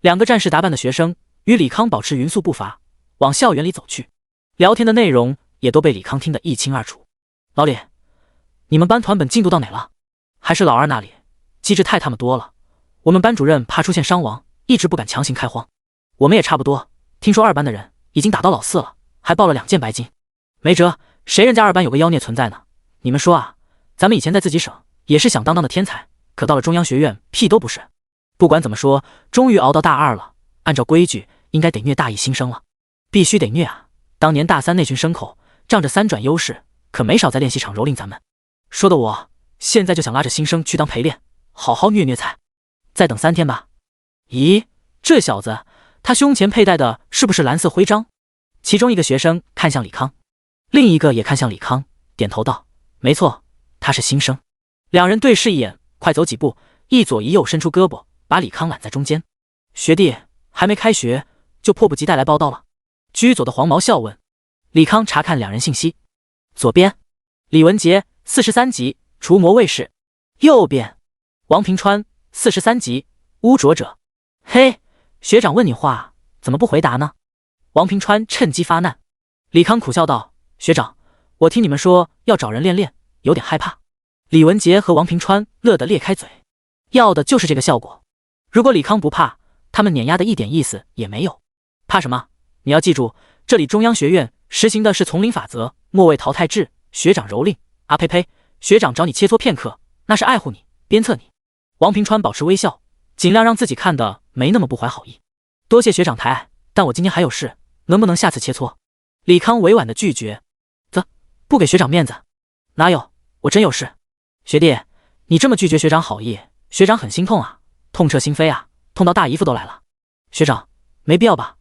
2个战士打扮的学生与李康保持匀速步伐，往校园里走去。聊天的内容也都被李康听得一清二楚。老李，你们班团本进度到哪了？还是老二那里？机制太他妈多了，我们班主任怕出现伤亡，一直不敢强行开荒。我们也差不多，听说2班的人已经打到老4了，还报了2件白金。没辙，谁人家2班有个妖孽存在呢？你们说啊，咱们以前在自己省也是响当当的天才，可到了中央学院屁都不是。不管怎么说，终于熬到大2了，按照规矩应该得虐大一新生了。必须得虐啊，当年大3那群牲口仗着3转优势，可没少在练习场蹂躏咱们。说的我现在就想拉着新生去当陪练，好好虐虐菜。再等3天吧。咦，这小子他胸前佩戴的是不是蓝色徽章？其中一个学生看向李康，另一个也看向李康，点头道：没错，他是新生。2人对视一眼，快走几步，一左一右伸出胳膊，把李康揽在中间。学弟，还没开学就迫不及待来报道了？居左的黄毛笑问。李康查看2人信息，左边李文杰43级，除魔卫士；右边王平川43级，污浊者。嘿，学长问你话怎么不回答呢？王平川趁机发难。李康苦笑道：学长，我听你们说要找人练练，有点害怕。李文杰和王平川乐得裂开嘴，要的就是这个效果。如果李康不怕，他们碾压的一点意思也没有。怕什么？你要记住，这里中央学院实行的是丛林法则，末位淘汰制，学长蹂躏啊呸呸，学长找你切磋片刻，那是爱护你，鞭策你。王平川保持微笑，尽量让自己看得没那么不怀好意。多谢学长抬爱，但我今天还有事，能不能下次切磋？李康委婉的拒绝。不给学长面子？哪有，我真有事。学弟，你这么拒绝学长好意，学长很心痛啊，痛彻心扉啊，痛到大姨夫都来了。学长，没必要吧？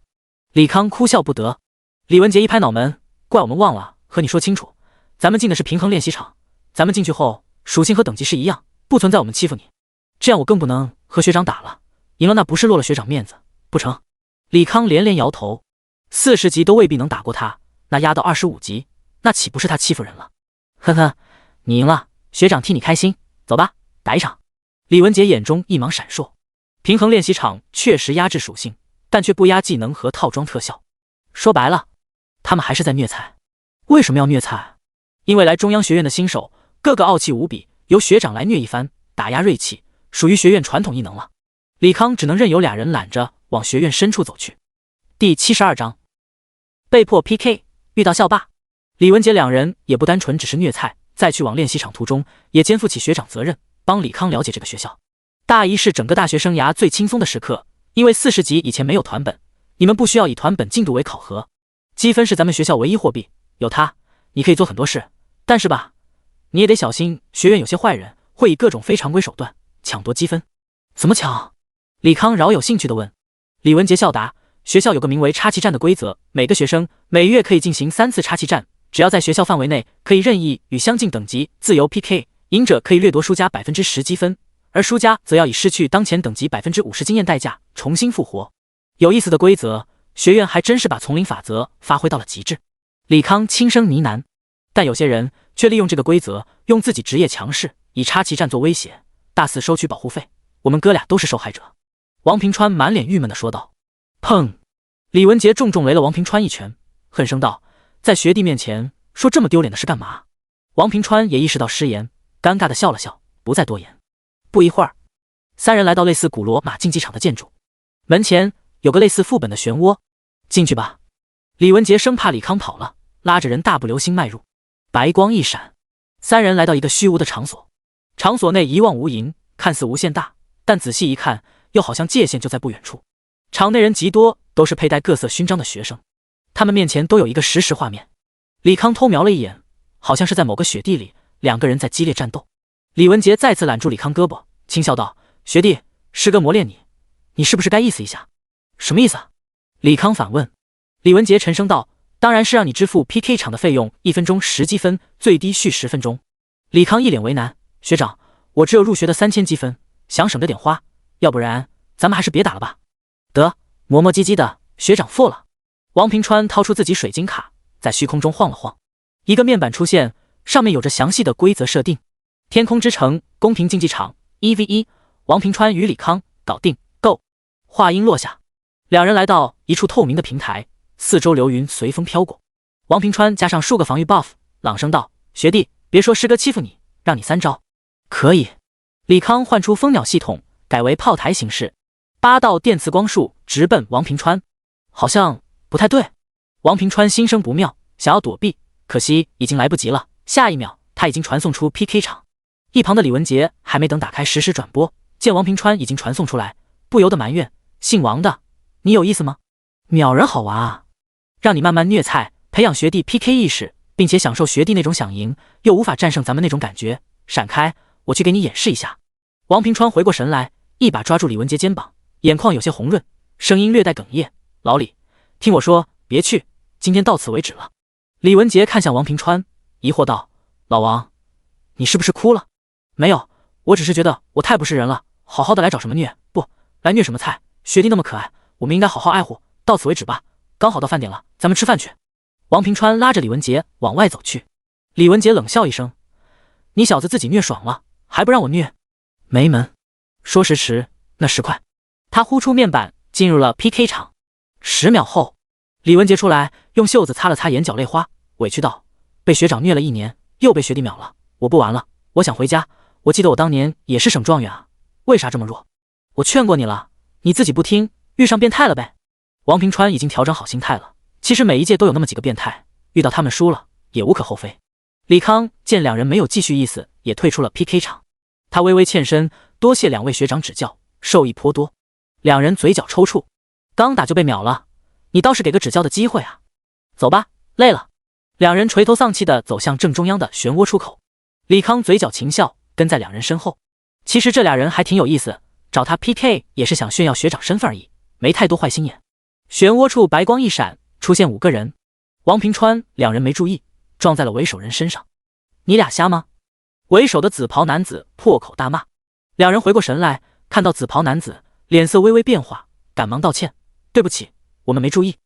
李康哭笑不得。李文杰一拍脑门，怪我们忘了和你说清楚，咱们进的是平衡练习场，咱们进去后属性和等级是一样，不存在我们欺负你。这样我更不能和学长打了，赢了那不是落了学长面子，不成？李康连连摇头，40级都未必能打过他，那压到25级，那岂不是他欺负人了？呵呵，你赢了，学长替你开心，走吧，打一场。李文杰眼中一芒闪烁，平衡练习场确实压制属性，但却不压技能和套装特效。说白了，他们还是在虐菜。为什么要虐菜？因为来中央学院的新手个个傲气无比，由学长来虐一番，打压锐气，属于学院传统异能了。李康只能任由俩人揽着往学院深处走去。第72章，被迫 PK 遇到校霸。李文杰两人也不单纯只是虐菜，在去往练习场途中也肩负起学长责任，帮李康了解这个学校。大一是整个大学生涯最轻松的时刻，因为40级以前没有团本，你们不需要以团本进度为考核，积分是咱们学校唯一货币，有它你可以做很多事，但是吧，你也得小心，学院有些坏人会以各种非常规手段抢夺积分。怎么抢？李康饶有兴趣地问。李文杰笑答，学校有个名为插旗战的规则，每个学生每月可以进行3次插旗战，只要在学校范围内，可以任意与相近等级自由 PK， 赢者可以掠夺输家 10% 积分，而输家则要以失去当前等级 50% 经验代价重新复活。有意思的规则，学院还真是把丛林法则发挥到了极致。李康轻声呢喃，但有些人却利用这个规则，用自己职业强势，以插旗战做威胁，大肆收取保护费，我们哥俩都是受害者。王平川满脸郁闷地说道。砰！李文杰重重雷了王平川一拳，恨声道，在学弟面前说这么丢脸的事干嘛？王平川也意识到失言，尴尬地笑了笑，不再多言。不一会儿，三人来到类似古罗马竞技场的建筑，门前有个类似副本的漩涡，进去吧。李文杰生怕李康跑了，拉着人大步流星迈入。白光一闪，三人来到一个虚无的场所，场所内一望无垠，看似无限大，但仔细一看，又好像界限就在不远处。场内人极多都是佩戴各色勋章的学生，他们面前都有一个实时画面。李康偷瞄了一眼，好像是在某个雪地里，两个人在激烈战斗。李文杰再次揽住李康胳膊，轻笑道，学弟，师哥磨练你，你是不是该意思一下？什么意思啊？李康反问。李文杰沉声道，当然是让你支付 PK 场的费用，1分钟10积分，最低续10分钟。李康一脸为难，学长，我只有入学的3000积分，想省着点花，要不然咱们还是别打了吧。得，磨磨唧唧的，学长负了。王平川掏出自己水晶卡，在虚空中晃了晃，一个面板出现，上面有着详细的规则设定。天空之城公平竞技场 1v1， 王平川与李康搞定 ，Go！ 话音落下，两人来到一处透明的平台，四周流云随风飘过。王平川加上数个防御 buff， 朗声道，学弟，别说师哥欺负你，让你3招。可以。李康换出蜂鸟系统，改为炮台形式，8道电磁光束直奔王平川。好像不太对。王平川心生不妙，想要躲避，可惜已经来不及了，下一秒他已经传送出 PK 场。一旁的李文杰还没等打开实时转播，见王平川已经传送出来，不由得埋怨，姓王的，你有意思吗？秒人好玩啊，让你慢慢虐菜，培养学弟 PK 意识，并且享受学弟那种想赢又无法战胜咱们那种感觉，闪开，我去给你演示一下。王平川回过神来，一把抓住李文杰肩膀，眼眶有些红润，声音略带哽咽，老李，听我说，别去，今天到此为止了。李文杰看向王平川，疑惑道，老王，你是不是哭了？没有，我只是觉得我太不是人了，好好的来找什么虐，不来虐什么菜，学弟那么可爱，我们应该好好爱护，到此为止吧，刚好到饭点了，咱们吃饭去。王平川拉着李文杰往外走去。李文杰冷笑一声，你小子自己虐爽了，还不让我虐？没门。说时迟，那时快，他呼出面板进入了 PK 场。10秒后，李文杰出来，用袖子擦了擦眼角泪花，委屈道，被学长虐了1年，又被学弟秒了，我不玩了，我想回家，我记得我当年也是省状元啊，为啥这么弱？我劝过你了，你自己不听，遇上变态了呗。王平川已经调整好心态了，其实每一届都有那么几个变态，遇到他们输了也无可厚非。李康见两人没有继续意思，也退出了 PK 场。他微微欠身，多谢2位学长指教，受益颇多。两人嘴角抽搐。刚打就被秒了，你倒是给个指教的机会啊！走吧，累了。两人垂头丧气地走向正中央的漩涡出口。李康嘴角噙笑，跟在两人身后。其实这俩人还挺有意思，找他 PK 也是想炫耀学长身份而已，没太多坏心眼。漩涡处白光一闪，出现5个人。王平川两人没注意，撞在了为首人身上。你俩瞎吗？为首的紫袍男子破口大骂。两人回过神来，看到紫袍男子，脸色微微变化，赶忙道歉：“对不起，我们没注意。”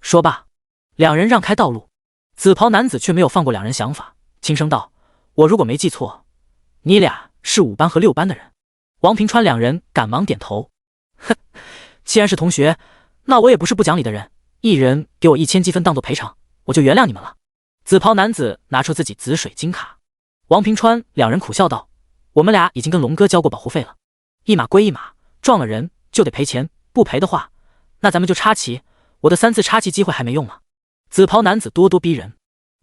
说罢，两人让开道路。紫袍男子却没有放过两人想法，轻声道：“我如果没记错，你俩是5班和6班的人。”王平川两人赶忙点头：“哼，既然是同学，那我也不是不讲理的人，一人给我1000积分当做赔偿，我就原谅你们了。”紫袍男子拿出自己紫水晶卡。王平川两人苦笑道：“我们俩已经跟龙哥交过保护费了，一码归一码，撞了人就得赔钱，不赔的话，那咱们就插旗，我的3次插旗机会还没用吗？”紫袍男子咄咄逼人。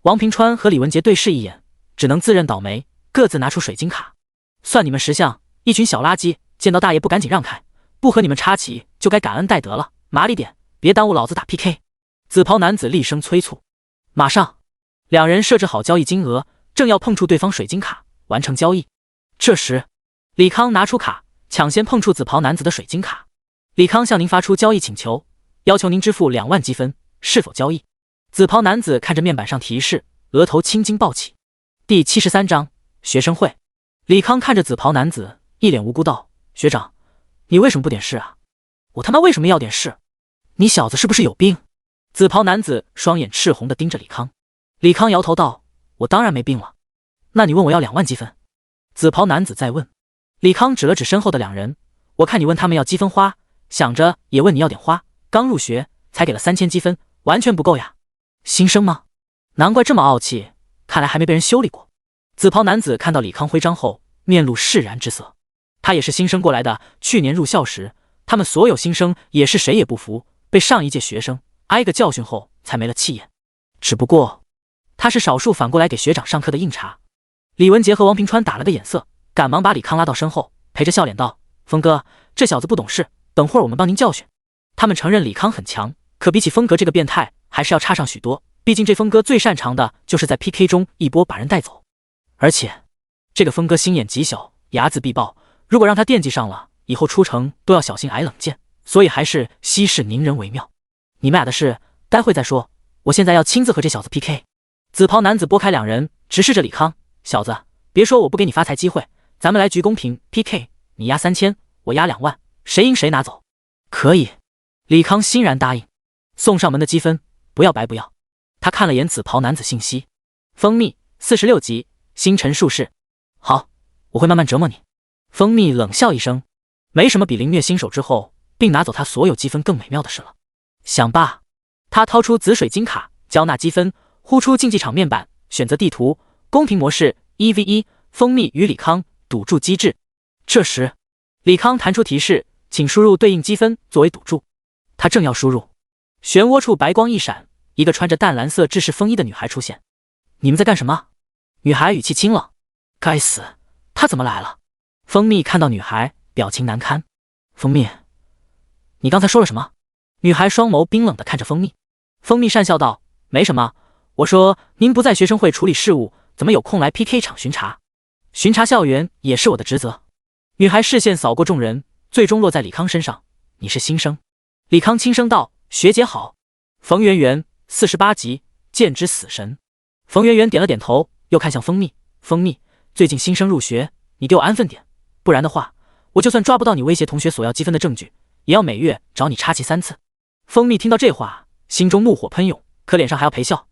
王平川和李文杰对视一眼，只能自认倒霉，各自拿出水晶卡。算你们识相，一群小垃圾，见到大爷不赶紧让开，不和你们插旗就该感恩戴德了，麻利点，别耽误老子打 PK。 紫袍男子厉声催促。马上，两人设置好交易金额，正要碰触对方水晶卡完成交易。这时李康拿出卡，抢先碰触紫袍男子的水晶卡。李康向您发出交易请求，要求您支付2万积分，是否交易？紫袍男子看着面板上提示，额头青筋暴起。第73章学生会。李康看着紫袍男子，一脸无辜道：“学长，你为什么不点是啊？我他妈为什么要点是？你小子是不是有病？”紫袍男子双眼赤红地盯着李康。李康摇头道：“我当然没病了。那你问我要2万积分？”紫袍男子再问。李康指了指身后的两人：“我看你问他们要积分花，想着也问你要点花，刚入学才给了3000积分，完全不够呀。新生吗？难怪这么傲气，看来还没被人修理过。”紫袍男子看到李康徽章后，面露释然之色。他也是新生过来的，去年入校时，他们所有新生也是谁也不服，被上一届学生挨个教训后才没了气焰。只不过他是少数反过来给学长上课的硬茬。李文杰和王平川打了个眼色，赶忙把李康拉到身后，陪着笑脸道：“峰哥，这小子不懂事，等会儿我们帮您教训。”他们承认李康很强，可比起峰哥这个变态，还是要差上许多。毕竟这峰哥最擅长的就是在 PK 中一波把人带走。而且这个峰哥心眼极小，睚眦必报，如果让他惦记上了，以后出城都要小心挨冷箭，所以还是息事宁人为妙。你们俩的事待会再说，我现在要亲自和这小子 PK。 紫袍男子拨开两人，直视着李康：“小子，别说我不给你发财机会，咱们来局公平 PK， 你压3000，我压2万，谁赢谁拿走。”可以。李康欣然答应。送上门的积分不要白不要。他看了眼紫袍男子信息：蜂蜜46级，星辰术士。好，我会慢慢折磨你。蜂蜜冷笑一声，没什么比凌虐新手之后并拿走他所有积分更美妙的事了。想罢，他掏出紫水晶卡交纳积分，呼出竞技场面板，选择地图公平模式 1v1， 蜂蜜与李康赌注机制。这时李康弹出提示，请输入对应积分作为赌注。他正要输入，漩涡处白光一闪，一个穿着淡蓝色制式风衣的女孩出现。你们在干什么？女孩语气清冷。该死，她怎么来了？蜂蜜看到女孩，表情难堪。蜂蜜，你刚才说了什么？女孩双眸冰冷地看着蜂蜜。蜂蜜讪笑道：没什么，我说您不在学生会处理事务，怎么有空来 PK 场巡查？巡查校园也是我的职责。女孩视线扫过众人，最终落在李康身上。你是新生？李康轻声道：学姐好。冯圆圆48级，剑之死神。冯圆圆点了点头，又看向蜂蜜。蜂蜜，最近新生入学，你给我安分点，不然的话，我就算抓不到你威胁同学索要积分的证据，也要每月找你插旗3次。蜂蜜听到这话，心中怒火喷涌，可脸上还要陪笑。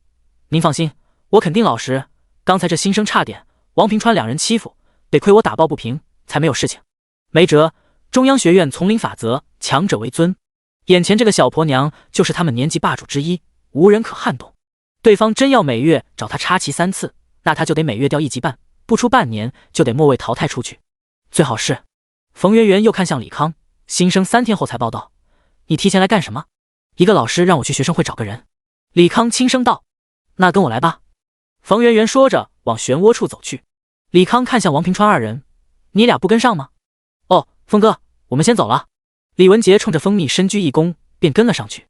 您放心，我肯定老实。刚才这新生差点王平川两人欺负，得亏我打抱不平，才没有事情。没辙，中央学院丛林法则，强者为尊。眼前这个小婆娘就是他们年级霸主之一，无人可撼动。对方真要每月找他插旗3次，那他就得每月掉1级半，不出半年就得末位淘汰出去。最好是……冯圆圆又看向李康，新生3天后才报到，你提前来干什么？一个老师让我去学生会找个人。李康轻声道：那跟我来吧。冯圆圆说着往漩涡处走去。李康看向王平川二人：你俩不跟上吗？哦，峰哥，我们先走了。李文杰冲着蜂蜜深鞠一躬，便跟了上去。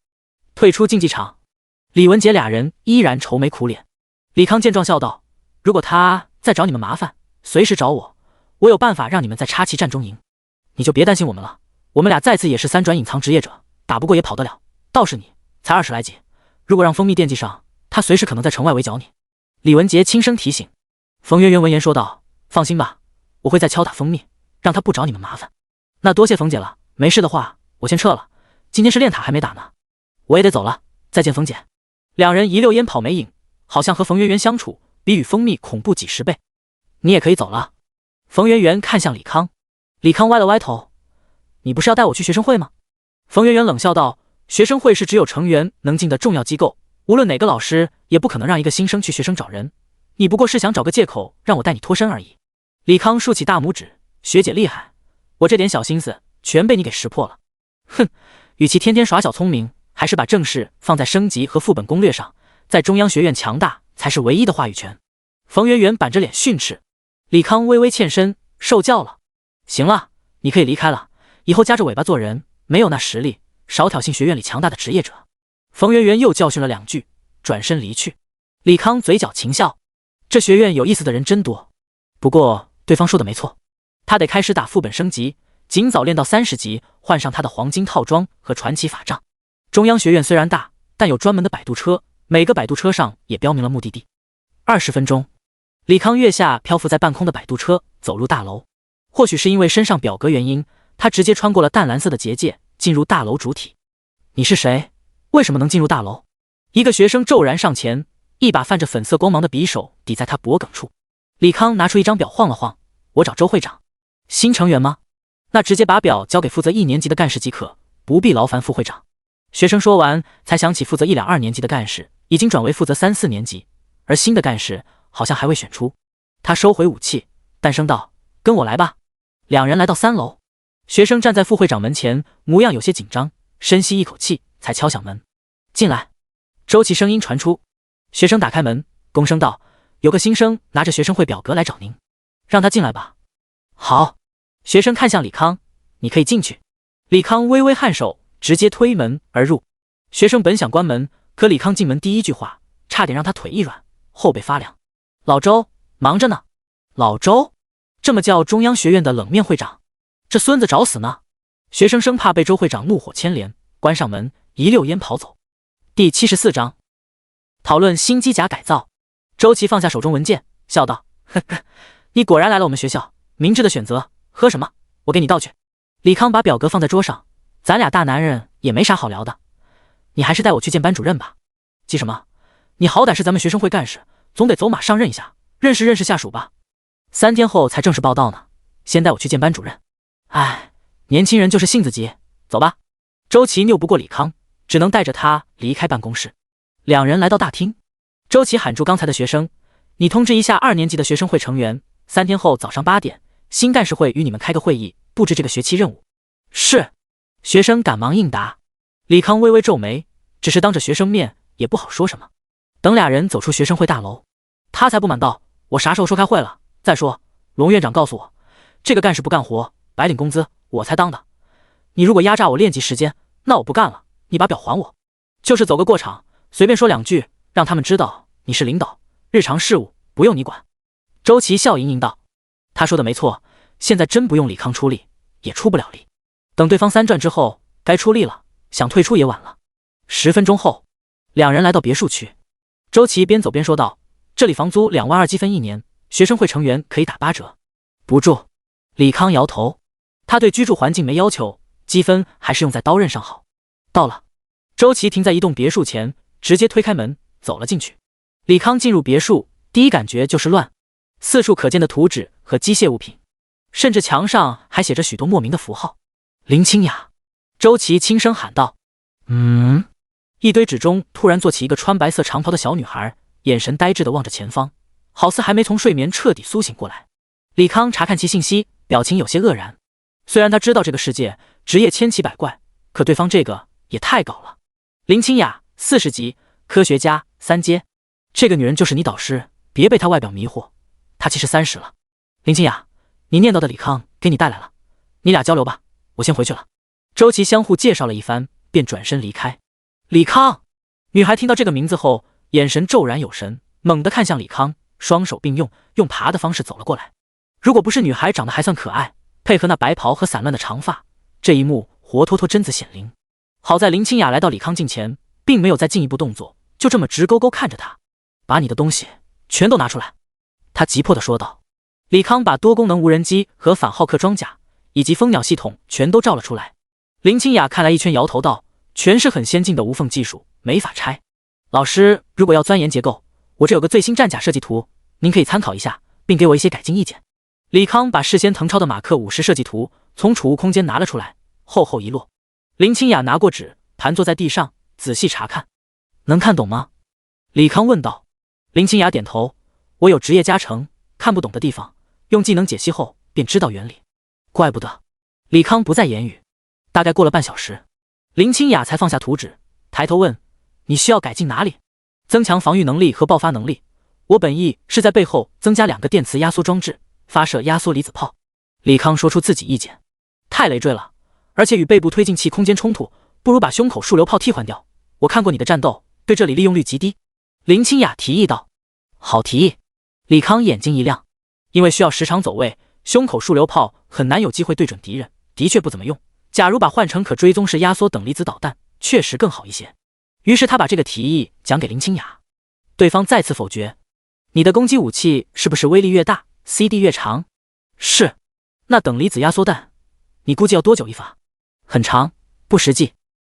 退出竞技场，李文杰俩人依然愁眉苦脸。李康见状笑道：“如果他再找你们麻烦，随时找我，我有办法让你们在插旗战中赢。你就别担心我们了，我们俩再次也是3转隐藏职业者，打不过也跑得了。倒是你，才20来级，如果让蜂蜜惦记上，他随时可能在城外围剿你。”李文杰轻声提醒。冯媛媛闻言说道：“放心吧，我会再敲打蜂蜜，让他不找你们麻烦。那多谢冯姐了，没事的话，我先撤了。今天是练塔还没打呢，我也得走了，再见冯姐。”两人一溜烟跑没影，好像和冯媛媛相处比与蜂蜜恐怖几10倍。你也可以走了。冯媛媛看向李康，李康歪了歪头：“你不是要带我去学生会吗？”冯媛媛冷笑道：“学生会是只有成员能进的重要机构，无论哪个老师也不可能让一个新生去学生找人，你不过是想找个借口让我带你脱身而已。”李康竖起大拇指：“学姐厉害，我这点小心思全被你给识破了。哼，与其天天耍小聪明，还是把正事放在升级和副本攻略上，在中央学院强大才是唯一的话语权。”冯媛媛板着脸训斥。李康微微欠身：“受教了。行了，你可以离开了，以后夹着尾巴做人，没有那实力，少挑衅学院里强大的职业者。”冯媛媛又教训了2句，转身离去。李康嘴角轻笑，这学院有意思的人真多。不过对方说的没错，他得开始打副本升级，尽早练到30级，换上他的黄金套装和传奇法杖。中央学院虽然大，但有专门的摆渡车，每个摆渡车上也标明了目的地。20分钟，李康跃下漂浮在半空的摆渡车，走入大楼。或许是因为身上表格原因，他直接穿过了淡蓝色的结界，进入大楼主体。你是谁？为什么能进入大楼？一个学生骤然上前，一把泛着粉色光芒的匕首抵在他脖颈处。李康拿出一张表晃了晃：“我找周会长。新成员吗？那直接把表交给负责1年级的干事即可，不必劳烦副会长。”学生说完，才想起负责1、2年级的干事已经转为负责3、4年级，而新的干事好像还未选出。他收回武器，淡声道：“跟我来吧。”两人来到3楼，学生站在副会长门前，模样有些紧张，深吸一口气，才敲响门：“进来。”周琦声音传出。学生打开门，躬声道：“有个新生拿着学生会表格来找您，让他进来吧。”好。学生看向李康：“你可以进去。”李康微微颔首，直接推门而入。学生本想关门，可李康进门第一句话差点让他腿一软，后背发凉：“老周，忙着呢。”老周这么叫中央学院的冷面会长，这孙子找死呢！学生生怕被周会长怒火牵连，关上门一溜烟跑走。第74章讨论新机甲改造。周琦放下手中文件，笑道：“呵呵，你果然来了我们学校，明智的选择。喝什么？我给你倒去。”李康把表格放在桌上：“咱俩大男人也没啥好聊的，你还是带我去见班主任吧。”“急什么？你好歹是咱们学生会干事，总得走马上任一下，认识认识下属吧。3天后才正式报到呢，先带我去见班主任。”“哎，年轻人就是性子急，走吧。”周琦拗不过李康，只能带着他离开办公室。两人来到大厅，周琦喊住刚才的学生：“你通知一下2年级的学生会成员，3天后早上8点，新干事会与你们开个会议，布置这个学期任务。”“是。”学生赶忙应答。李康微微皱眉，只是当着学生面也不好说什么。等俩人走出学生会大楼，他才不满道：“我啥时候说开会了？再说，龙院长告诉我，这个干事不干活，白领工资，我才当的。你如果压榨我练级时间，那我不干了，你把表还我。就是走个过场，随便说2句，让他们知道你是领导，日常事务不用你管。”周琦笑盈盈道：“他说的没错，现在真不用李康出力，也出不了力。等对方3转之后，该出力了，想退出也晚了。”10分钟后，两人来到别墅区。周琦边走边说道：“这里房租2万2积分1年，学生会成员可以打8折。”“不住。”李康摇头，他对居住环境没要求，积分还是用在刀刃上好。到了。周琦停在一栋别墅前，直接推开门走了进去。李康进入别墅，第一感觉就是乱，四处可见的图纸和机械物品，甚至墙上还写着许多莫名的符号。“林清雅！”周琦轻声喊道。“一堆纸中突然坐起一个穿白色长袍的小女孩，眼神呆滞地望着前方，好似还没从睡眠彻底苏醒过来。李康查看其信息，表情有些愕然。虽然他知道这个世界职业千奇百怪，可对方这个也太高了。林清雅，40级，科学家，3阶。这个女人就是你导师，别被她外表迷惑，她其实30了。林清雅，你念叨的李康给你带来了，你俩交流吧，我先回去了。”周琦相互介绍了一番，便转身离开。李康！女孩听到这个名字后，眼神骤然有神，猛地看向李康，双手并用，用爬的方式走了过来。如果不是女孩长得还算可爱，配合那白袍和散乱的长发，这一幕活脱脱贞子显灵。好在林清雅来到李康近前，并没有再进一步动作，就这么直勾勾看着他。把你的东西全都拿出来，他急迫地说道。李康把多功能无人机和反浩克装甲以及蜂鸟系统全都照了出来。林清雅看来一圈，摇头道：“全是很先进的无缝技术，没法拆。老师，如果要钻研结构，我这有个最新战甲设计图，您可以参考一下，并给我一些改进意见。”李康把事先誊抄的马克50设计图从储物空间拿了出来，厚厚一摞。林清雅拿过纸，盘坐在地上，仔细查看。能看懂吗？李康问道。林清雅点头，我有职业加成，看不懂的地方，用技能解析后便知道原理。怪不得。李康不再言语。大概过了半小时，林清雅才放下图纸，抬头问：“你需要改进哪里？”增强防御能力和爆发能力。我本意是在背后增加2个电磁压缩装置，发射压缩离子炮。李康说出自己意见。太累赘了，而且与背部推进器空间冲突，不如把胸口束流炮替换掉。我看过你的战斗，对这里利用率极低。林清雅提议道。好提议。李康眼睛一亮，因为需要时常走位，胸口束流炮很难有机会对准敌人，的确不怎么用。假如把换成可追踪式压缩等离子导弹，确实更好一些。于是他把这个提议讲给林清雅，对方再次否决。你的攻击武器是不是威力越大 ，CD 越长？是。那等离子压缩弹，你估计要多久一发？很长，不实际。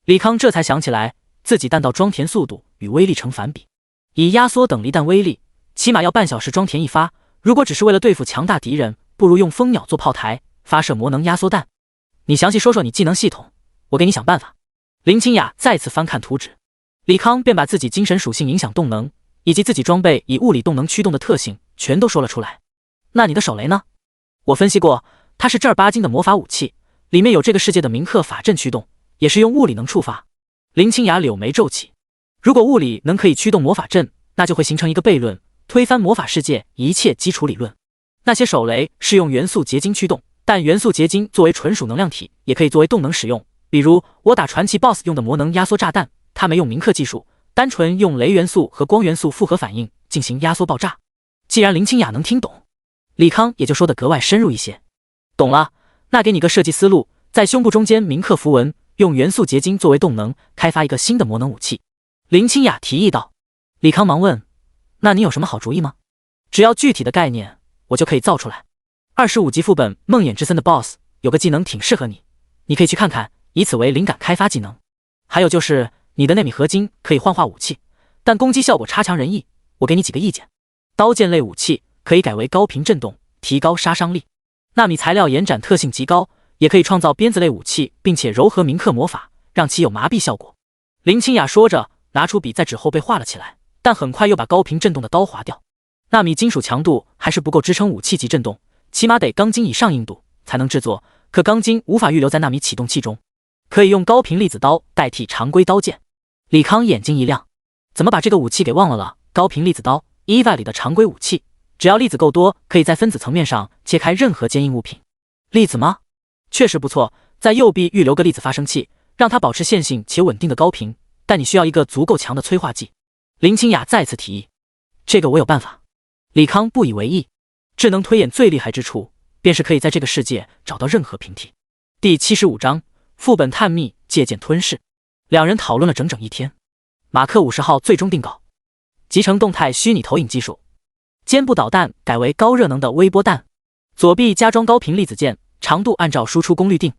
李康这才想起来，自己弹道装填速度与威力成反比。以压缩等离弹威力，起码要半小时装填一发。如果只是为了对付强大敌人，不如用蜂鸟做炮台，发射魔能压缩弹。你详细说说你技能系统，我给你想办法。林清雅再次翻看图纸，李康便把自己精神属性影响动能，以及自己装备以物理动能驱动的特性全都说了出来。那你的手雷呢？我分析过，它是正儿八经的魔法武器，里面有这个世界的铭刻法阵驱动，也是用物理能触发。林清雅柳眉皱起，如果物理能可以驱动魔法阵，那就会形成一个悖论，推翻魔法世界一切基础理论。那些手雷是用元素结晶驱动，但元素结晶作为纯属能量体，也可以作为动能使用。比如我打传奇 BOSS 用的魔能压缩炸弹，它没用铭刻技术，单纯用雷元素和光元素复合反应进行压缩爆炸。既然林清雅能听懂，李康也就说得格外深入一些。懂了，那给你个设计思路，在胸部中间铭刻符文，用元素结晶作为动能，开发一个新的魔能武器。林清雅提议道。李康忙问，那你有什么好主意吗？只要具体的概念，我就可以造出来。25级副本梦魇之森的 BOSS 有个技能挺适合你，你可以去看看，以此为灵感开发技能。还有就是你的纳米合金可以幻化武器，但攻击效果差强人意，我给你几个意见。刀剑类武器可以改为高频震动，提高杀伤力。纳米材料延展特性极高，也可以创造鞭子类武器，并且柔和铭刻魔法，让其有麻痹效果。林清雅说着，拿出笔在纸后背画了起来，但很快又把高频震动的刀划掉。纳米金属强度还是不够支撑武器级震动，起码得钢筋以上硬度才能制作，可钢筋无法预留在纳米启动器中，可以用高频粒子刀代替常规刀剑。李康眼睛一亮，怎么把这个武器给忘了？高频粒子刀 EVA 里的常规武器，只要粒子够多，可以在分子层面上切开任何坚硬物品。粒子吗？确实不错，在右臂预留个粒子发生器，让它保持线性且稳定的高频，但你需要一个足够强的催化剂。林清雅再次提议，这个我有办法。李康不以为意，智能推演最厉害之处，便是可以在这个世界找到任何平替。第75章副本探秘借鉴吞噬。两人讨论了整整1天。马克50号最终定稿，集成动态虚拟投影技术，肩部导弹改为高热能的微波弹，左臂加装高频粒子键，长度按照输出功率定，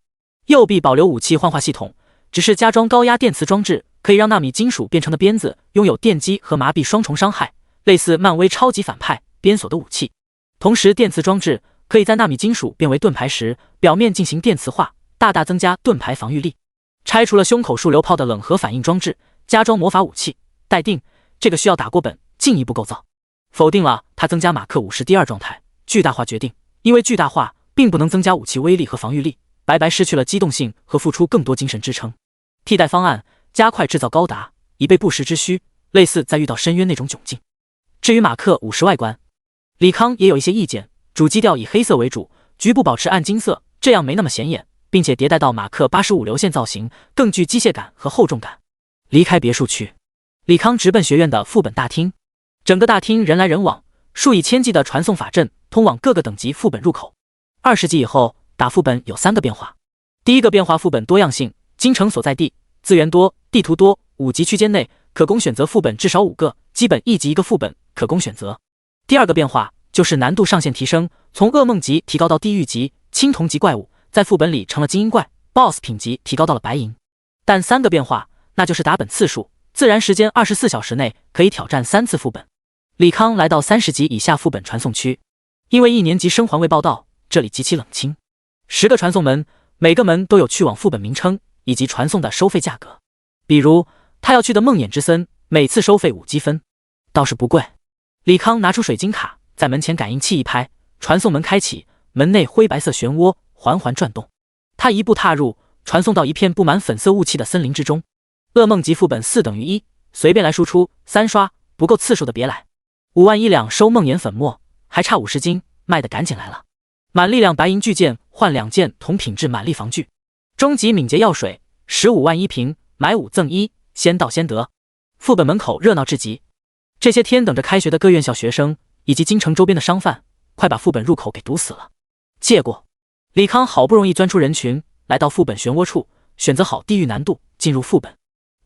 右臂保留武器幻化系统，只是加装高压电磁装置，可以让纳米金属变成的鞭子拥有电击和麻痹双重伤害，类似漫威超级反派鞭索的武器。同时电磁装置可以在纳米金属变为盾牌时，表面进行电磁化，大大增加盾牌防御力。拆除了胸口束流炮的冷核反应装置，加装魔法武器，待定。这个需要打过本进一步构造。否定了它增加马克50第二状态巨大化决定，因为巨大化并不能增加武器威力和防御力，白白失去了机动性和付出更多精神支撑。替代方案加快制造高达，以备不时之需，类似在遇到深渊那种窘境。至于马克50外观，李康也有一些意见，主基调以黑色为主，局部保持暗金色，这样没那么显眼，并且迭代到马克85流线造型，更具机械感和厚重感。离开别墅区，李康直奔学院的副本大厅。整个大厅人来人往，数以千计的传送法阵通往各个等级副本入口。20级以后打副本有3个变化。第一个变化，副本多样性，京城所在地资源多，地图多，5级区间内可供选择副本至少5个，基本1级1个副本可供选择。第二个变化就是难度上限提升，从噩梦级提高到地狱级，青铜级怪物在副本里成了精英怪 ，BOSS 品级提高到了白银。但3个变化，那就是打本次数，自然时间24小时内可以挑战3次副本。李康来到30级以下副本传送区，因为1年级生还未报到，这里极其冷清。10个传送门，每个门都有去往副本名称以及传送的收费价格。比如他要去的梦魇之森，每次收费5积分，倒是不贵。李康拿出水晶卡，在门前感应器一拍，传送门开启，门内灰白色漩涡缓缓转动。他一步踏入，传送到一片布满粉色雾气的森林之中。噩梦级副本4等于1，随便来输出，3刷，不够次数的别来。5万1两收梦魇粉末，还差50斤，卖的赶紧来了。满力量白银巨剑换2件同品质满力防具。终极敏捷药水15万1瓶，买5赠1，先到先得。副本门口热闹至极，这些天等着开学的各院校学生以及京城周边的商贩，快把副本入口给堵死了。借过，李康好不容易钻出人群，来到副本漩涡处，选择好地狱难度，进入副本。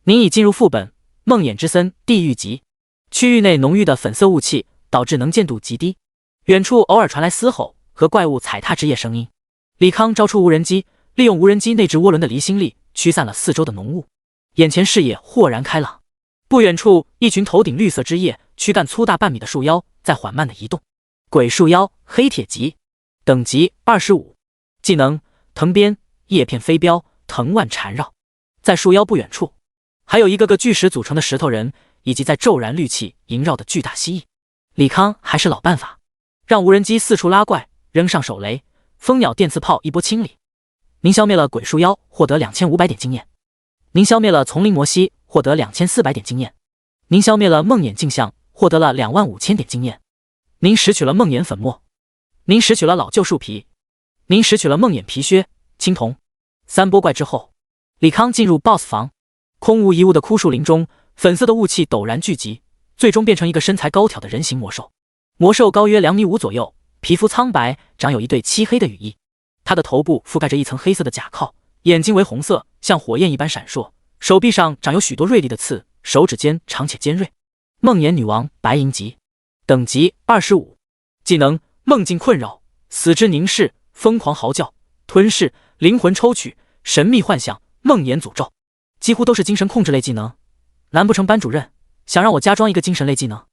您已进入副本梦魇之森地狱级，区域内浓郁的粉色雾气导致能见度极低，远处偶尔传来嘶吼和怪物踩踏之夜声音。李康招出无人机，利用无人机内置涡轮的离心力驱散了四周的浓雾，眼前视野豁然开朗。不远处，一群头顶绿色枝叶、躯干粗大半米的树妖在缓慢的移动。鬼树妖黑铁级，等级25，技能藤鞭，叶片飞镖，藤蔓缠绕。在树妖不远处，还有一个个巨石组成的石头人，以及在骤然绿气萦绕的巨大蜥蜴。李康还是老办法，让无人机四处拉怪，扔上手雷、蜂鸟电磁炮一波清理。您消灭了鬼树妖，获得2500点经验。您消灭了丛林魔蜥，获得2400点经验。您消灭了梦魇镜像，获得了25000点经验。您拾取了梦魇粉末。您拾取了老旧树皮。您拾取了梦魇皮靴、青铜。3波怪之后，李康进入 BOSS 房。空无一物的枯树林中，粉色的雾气陡然聚集，最终变成一个身材高挑的人形魔兽。魔兽高约2.5米左右，皮肤苍白，长有一对漆黑的羽翼。它的头部覆盖着一层黑色的甲壳，眼睛为红色，像火焰一般闪烁，手臂上长有许多锐利的刺，手指尖长且尖锐。梦魇女王白银级，等级25，技能梦境困扰、死之凝视、疯狂嚎叫、吞噬、灵魂抽取、神秘幻想、梦魇诅咒，几乎都是精神控制类技能。难不成班主任想让我加装一个精神类技能？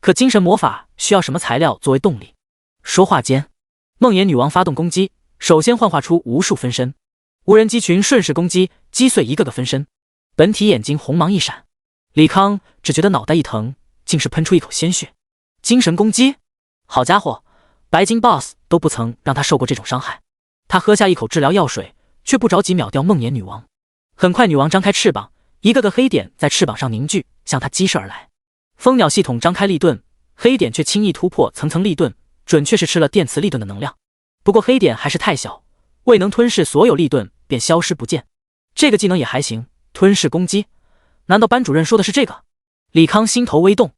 可精神魔法需要什么材料作为动力？说话间，梦魇女王发动攻击，首先幻化出无数分身，无人机群顺势攻击，击碎一个个分身。本体眼睛红芒一闪，李康只觉得脑袋一疼，竟是喷出一口鲜血。精神攻击，好家伙，白金 BOSS 都不曾让他受过这种伤害。他喝下一口治疗药水，却不着急秒掉梦魇女王。很快，女王张开翅膀，一个个黑点在翅膀上凝聚，向他激射而来。蜂鸟系统张开利盾，黑点却轻易突破层层利盾，准确是吃了电磁利盾的能量。不过黑点还是太小，未能吞噬所有利盾，便消失不见。这个技能也还行，吞噬攻击。难道班主任说的是这个？李康心头微动。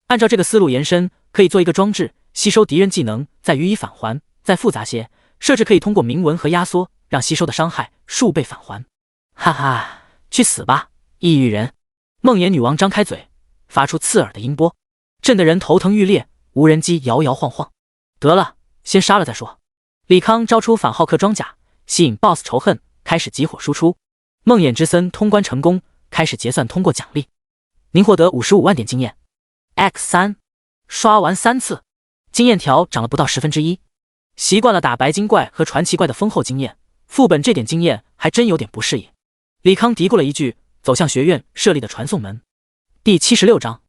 按照这个思路延伸，可以做一个装置，吸收敌人技能，再予以返还。再复杂些，设置可以通过铭文和压缩，让吸收的伤害数倍返还。哈哈，去死吧，异域人！梦魇女王张开嘴，发出刺耳的音波，震得人头疼欲裂，无人机摇摇晃晃。得了，先杀了再说。李康招出反浩克装甲，吸引 BOSS 仇恨，开始集火输出。梦魇之森通关成功，开始结算通过奖励。您获得55万点经验。X3， 刷完3次，经验条涨了不到1/10。习惯了打白金怪和传奇怪的丰厚经验，副本这点经验还真有点不适应。李康嘀咕了一句，走向学院设立的传送门。第76章，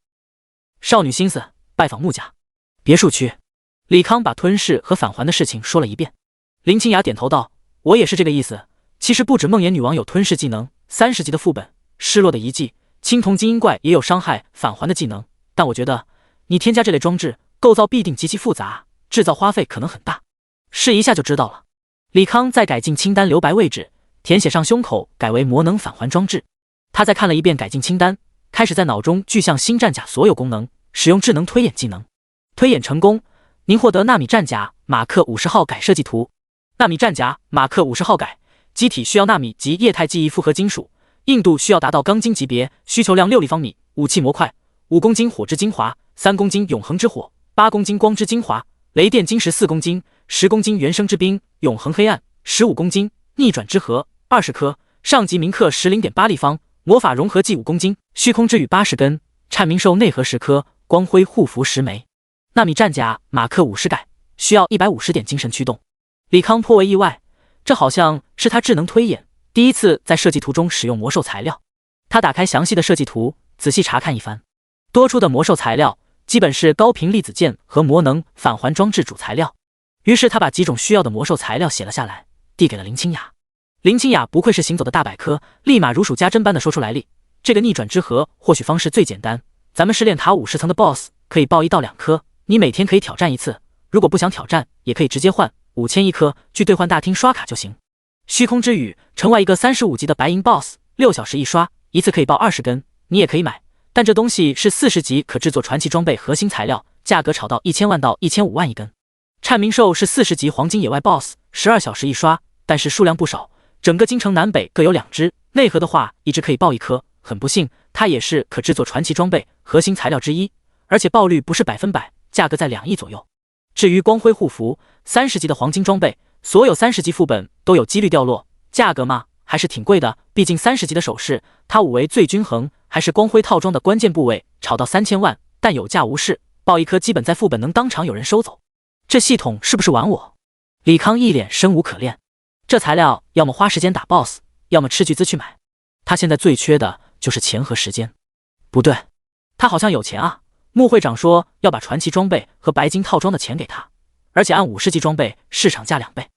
少女心思，拜访木甲别墅区。李康把吞噬和返还的事情说了一遍。林清雅点头道：“我也是这个意思。其实不止梦魇女王有吞噬技能，30级的副本失落的遗迹，青铜精英怪也有伤害返还的技能。但我觉得你添加这类装置，构造必定极其复杂，制造花费可能很大。试一下就知道了。”李康在改进清单留白位置，填写上胸口改为魔能返还装置。他再看了一遍改进清单，开始在脑中具象新战甲所有功能，使用智能推演技能。推演成功，您获得纳米战甲马克50号改设计图。纳米战甲马克50号改，机体需要纳米及液态记忆复合金属，硬度需要达到钢筋级别，需求量6立方米。武器模块：5公斤火之精华，3公斤永恒之火，8公斤光之精华，雷电晶石4公斤，10公斤原生之冰，永恒黑暗，15公斤逆转之核20颗，上级铭刻石 0.8立方，魔法融合剂5公斤，虚空之羽80根，颤鸣兽内核10颗，光辉护符10枚。纳米战甲马克50改，需要150点精神驱动。李康颇为意外，这好像是他智能推演第一次在设计图中使用魔兽材料。他打开详细的设计图，仔细查看一番，多出的魔兽材料基本是高频粒子键和魔能返还装置主材料。于是他把几种需要的魔兽材料写了下来，递给了林清雅。林清雅不愧是行走的大百科，立马如数家珍般的说出来历。这个逆转之核或许方式最简单，咱们试炼塔50层的 BOSS 可以爆1到2颗，你每天可以挑战一次，如果不想挑战也可以直接换5000一颗，去兑换大厅刷卡就行。虚空之羽，城外一个35级的白银 BOSS，6小时一刷，一次可以爆20根，你也可以买，但这东西是40级可制作传奇装备核心材料，价格炒到1000万到1500万一根。颤鸣兽是40级黄金野外 BOSS，12小时一刷，但是数量不少，整个京城南北各有2只，内核的话一只可以爆1颗，很不幸它也是可制作传奇装备核心材料之一，而且爆率不是100%，价格在2亿左右。至于光辉护符，30级的黄金装备，所有30级副本都有几率掉落，价格嘛还是挺贵的，毕竟30级的首饰，它5为最均衡，还是光辉套装的关键部位，炒到3000万，但有价无市，爆1颗基本在副本能当场有人收走。这系统是不是玩我？李康一脸生无可恋，这材料要么花时间打 BOSS， 要么斥巨资去买，他现在最缺的就是钱和时间。不对，他好像有钱啊，穆会长说要把传奇装备和白金套装的钱给他，而且按50级装备市场价2倍。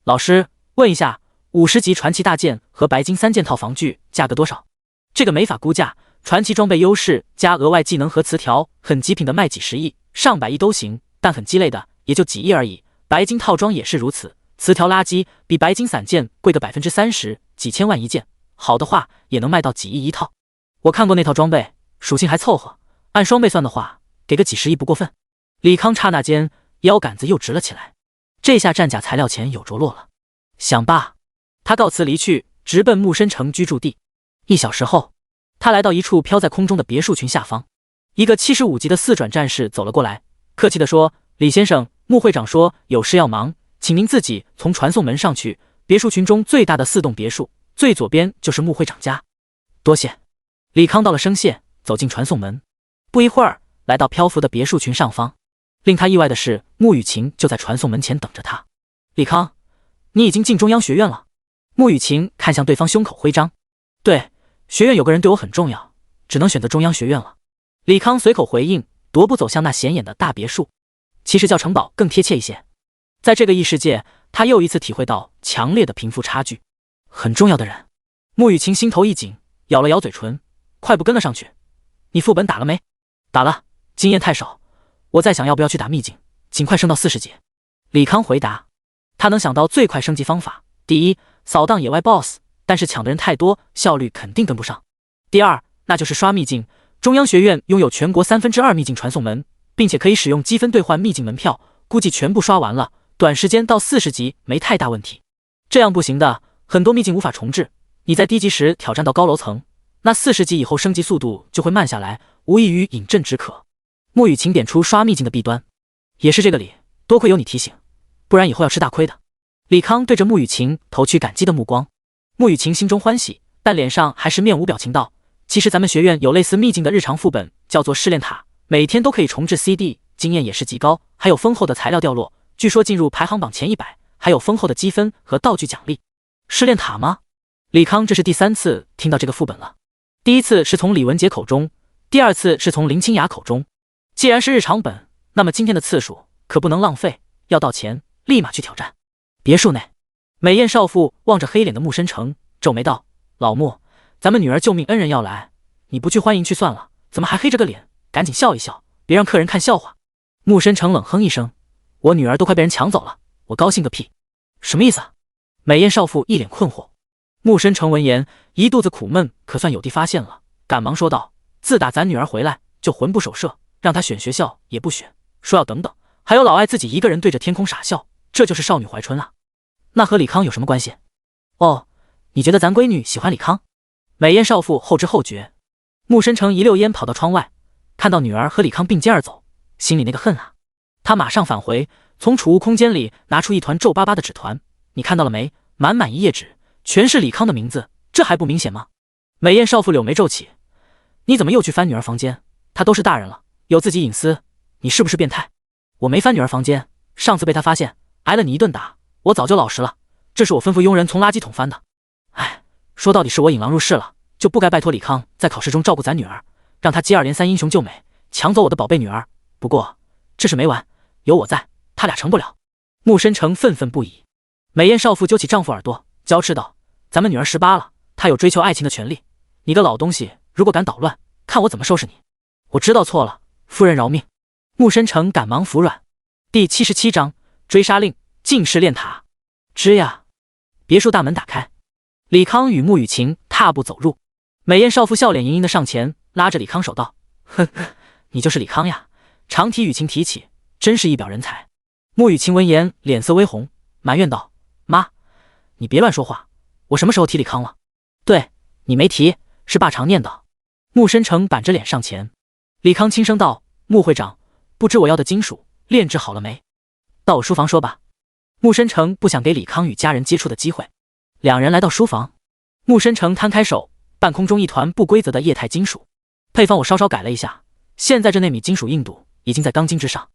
老师，问一下，50级传奇大剑和白金3件套防具价格多少？这个没法估价，传奇装备优势加额外技能和词条，很极品的卖几十亿、上百亿都行，但很鸡肋的也就几亿而已。白金套装也是如此，词条垃圾，比白金散件贵个30%，几千万一件，好的话也能卖到几亿一套。我看过那套装备，属性还凑合，按双倍算的话，给个几十亿不过分。李康刹那间腰杆子又直了起来，这下战甲材料钱有着落了。想罢，他告辞离去，直奔木深城居住地。1小时后，他来到一处飘在空中的别墅群下方，一个75级的4转战士走了过来，客气地说：“李先生，穆会长说有事要忙，请您自己从传送门上去。别墅群中最大的4栋别墅，最左边就是穆会长家。”多谢。李康道了声谢，走进传送门。不一会儿，来到漂浮的别墅群上方。令他意外的是，穆雨晴就在传送门前等着他。李康，你已经进中央学院了。穆雨晴看向对方胸口徽章。对，学院有个人对我很重要，只能选择中央学院了。李康随口回应，踱步走向那显眼的大别墅。其实叫城堡更贴切一些。在这个异世界，他又一次体会到强烈的贫富差距。很重要的人。穆雨晴心头一紧，咬了咬嘴唇，快步跟了上去。你副本打了没？打了，经验太少，我在想要不要去打秘境，尽快升到40级。李康回答。他能想到最快升级方法，第一，扫荡野外 BOSS， 但是抢的人太多，效率肯定跟不上。第二，那就是刷秘境。中央学院拥有全国2/3秘境传送门，并且可以使用积分兑换秘境门票，估计全部刷完了，短时间到40级没太大问题。这样不行的，很多秘境无法重置，你在低级时挑战到高楼层，那40级以后升级速度就会慢下来，无异于饮鸩止渴。穆雨晴点出刷秘境的弊端，也是这个理，多亏有你提醒，不然以后要吃大亏的。李康对着穆雨晴投去感激的目光。穆雨晴心中欢喜，但脸上还是面无表情道：其实咱们学院有类似秘境的日常副本，叫做试炼塔，每天都可以重置 CD， 经验也是极高，还有丰厚的材料掉落，据说进入排行榜前100，还有丰厚的积分和道具奖励。试炼塔吗？李康这是第3次听到这个副本了，第一次是从李文杰口中，第2次是从林清雅口中。既然是日常本，那么今天的次数可不能浪费，要到钱立马去挑战。别墅内，美艳少妇望着黑脸的穆深成，皱眉道：老穆，咱们女儿救命恩人要来，你不去欢迎去算了，怎么还黑着个脸？赶紧笑一笑，别让客人看笑话。穆深成冷哼一声：我女儿都快被人抢走了，我高兴个屁。什么意思啊？美艳少妇一脸困惑。穆深成闻言，一肚子苦闷，可算有地发现了，赶忙说道：“自打咱女儿回来，就魂不守舍，让她选学校也不选，说要等等，还有老爱自己一个人对着天空傻笑，这就是少女怀春啊。那和李康有什么关系？”“哦，你觉得咱闺女喜欢李康？”美艳少妇后知后觉。穆深成一溜烟跑到窗外，看到女儿和李康并肩而走，心里那个恨啊！他马上返回，从储物空间里拿出一团皱巴巴的纸团，“你看到了没？满满一页纸，全是李康的名字，这还不明显吗？”美艳少妇柳眉皱起：“你怎么又去翻女儿房间？她都是大人了，有自己隐私，你是不是变态？”“我没翻女儿房间，上次被她发现，挨了你一顿打，我早就老实了。这是我吩咐佣人从垃圾桶翻的。哎，说到底是我引狼入室了，就不该拜托李康在考试中照顾咱女儿，让她接二连三英雄救美，抢走我的宝贝女儿。不过这事没完，有我在，他俩成不了。”穆深成愤愤不已。美艳少妇揪起丈夫耳朵，娇斥道：“咱们女儿18了，她有追求爱情的权利，你个老东西，如果敢捣乱，看我怎么收拾你！”“我知道错了，夫人饶命。”穆深成赶忙服软。第77章追杀令，进士炼塔。吱呀，别墅大门打开，李康与穆雨晴踏步走入。美艳少妇笑脸盈盈的上前，拉着李康手道：“呵呵，你就是李康呀，常提雨晴提起，真是一表人才。”穆雨晴闻言脸色微红，埋怨道：“妈，你别乱说话，我什么时候提李康了？”“对，你没提，是爸常念叨。”穆深成板着脸上前。李康轻声道：“穆会长，不知我要的金属炼制好了没？到我书房说吧。”穆深成不想给李康与家人接触的机会。两人来到书房，穆深成摊开手，半空中一团不规则的液态金属，配方我稍稍改了一下，现在这纳米金属硬度已经在钢筋之上，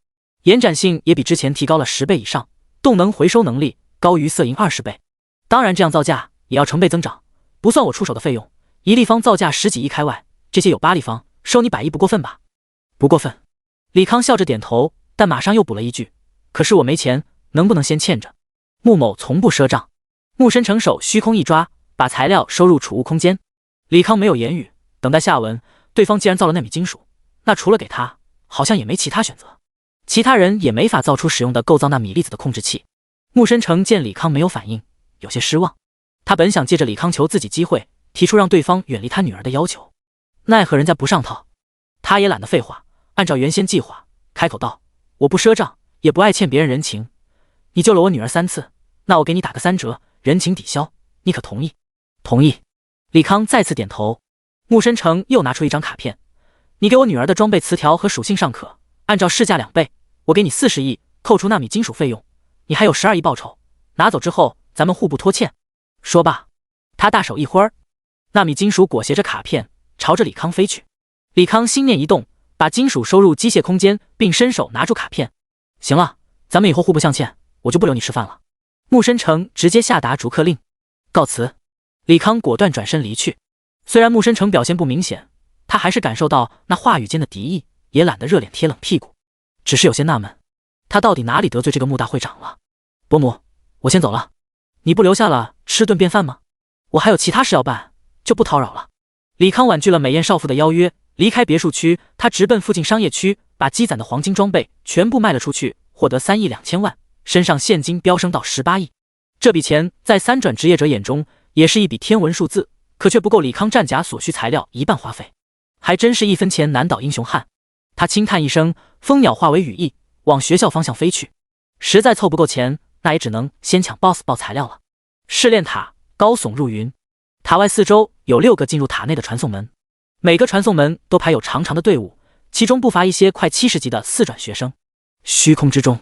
延展性也比之前提高了10倍以上，动能回收能力高于色银20倍。当然这样造价也要成倍增长，不算我出手的费用，一立方造价10几亿开外，这些有8立方，收你100亿不过分吧？”“不过分。”李康笑着点头，但马上又补了一句：“可是我没钱，能不能先欠着？”穆某从不赊账。穆深成手虚空一抓，把材料收入储物空间。李康没有言语，等待下文。对方既然造了纳米金属，那除了给他，好像也没其他选择。其他人也没法造出使用的构造纳米粒子的控制器。穆深成见李康没有反应，有些失望。他本想借着李康求自己机会，提出让对方远离他女儿的要求，奈何人家不上套。他也懒得废话，按照原先计划，开口道：“我不赊账，也不爱欠别人人情。你救了我女儿3次，那我给你打个3折，人情抵消，你可同意？”“同意。”李康再次点头。穆深成又拿出一张卡片：“你给我女儿的装备词条和属性尚可，按照市价2倍，我给你40亿，扣除纳米金属费用，你还有12亿报酬。拿走之后，咱们互不拖欠。”说罢，他大手一挥，纳米金属裹挟着卡片朝着李康飞去。李康心念一动，把金属收入机械空间，并伸手拿住卡片：“行了，咱们以后互不相欠，我就不留你吃饭了。”穆深成直接下达逐客令：“告辞。”李康果断转身离去。虽然穆深成表现不明显，他还是感受到那话语间的敌意，也懒得热脸贴冷屁股，只是有些纳闷，他到底哪里得罪这个穆大会长了？“伯母，我先走了，你不留下了吃顿便饭吗？我还有其他事要办，就不叨扰了。”李康婉拒了美艳少妇的邀约，离开别墅区，他直奔附近商业区，把积攒的黄金装备全部卖了出去，获得3亿2千万，身上现金飙升到18亿。这笔钱在3转职业者眼中也是一笔天文数字，可却不够李康战甲所需材料1半花费，还真是1分钱难倒英雄汉。他轻叹一声，蜂鸟化为羽翼，往学校方向飞去。实在凑不够钱，那也只能先抢 BOSS 报材料了。试炼塔高耸入云，塔外四周有6个进入塔内的传送门，每个传送门都排有长长的队伍，其中不乏一些快70级的4转学生。虚空之中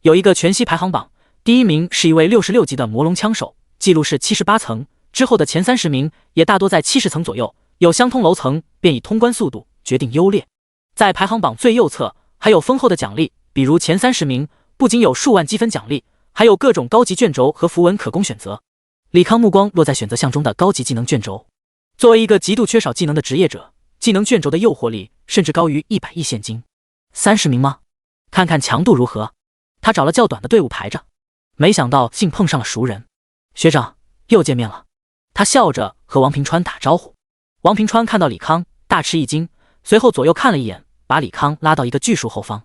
有一个全息排行榜，第1名是一位66级的魔龙枪手，记录是78层，之后的前30名也大多在70层左右，有相通楼层便以通关速度决定优劣。在排行榜最右侧还有丰厚的奖励，比如前30名不仅有数万积分奖励，还有各种高级卷轴和符文可供选择。李康目光落在选择项中的高级技能卷轴，作为一个极度缺少技能的职业者，技能卷轴的诱惑力甚至高于100亿现金。30名吗？看看强度如何。他找了较短的队伍排着，没想到竟碰上了熟人。学长，又见面了。他笑着和王平川打招呼。王平川看到李康大吃一惊，随后左右看了一眼，把李康拉到一个巨树后方。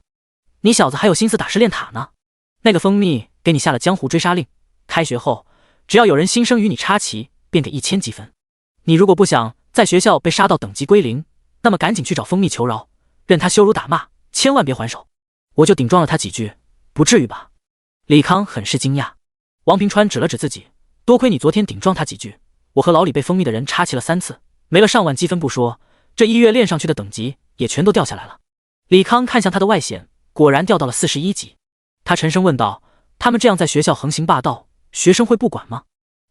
你小子还有心思打试炼塔呢？那个蜂蜜给你下了江湖追杀令，开学后只要有人心生与你插旗，便给1000积分。你如果不想在学校被杀到等级归零，那么赶紧去找蜂蜜求饶，任他羞辱打骂，千万别还手。我就顶撞了他几句，不至于吧？李康很是惊讶。王平川指了指自己，多亏你昨天顶撞他几句，我和老李被蜂蜜的人插旗了3次，没了上万积分不说，这1月练上去的等级也全都掉下来了。李康看向他的外显，果然掉到了41级。他沉声问道：他们这样在学校横行霸道，学生会不管吗？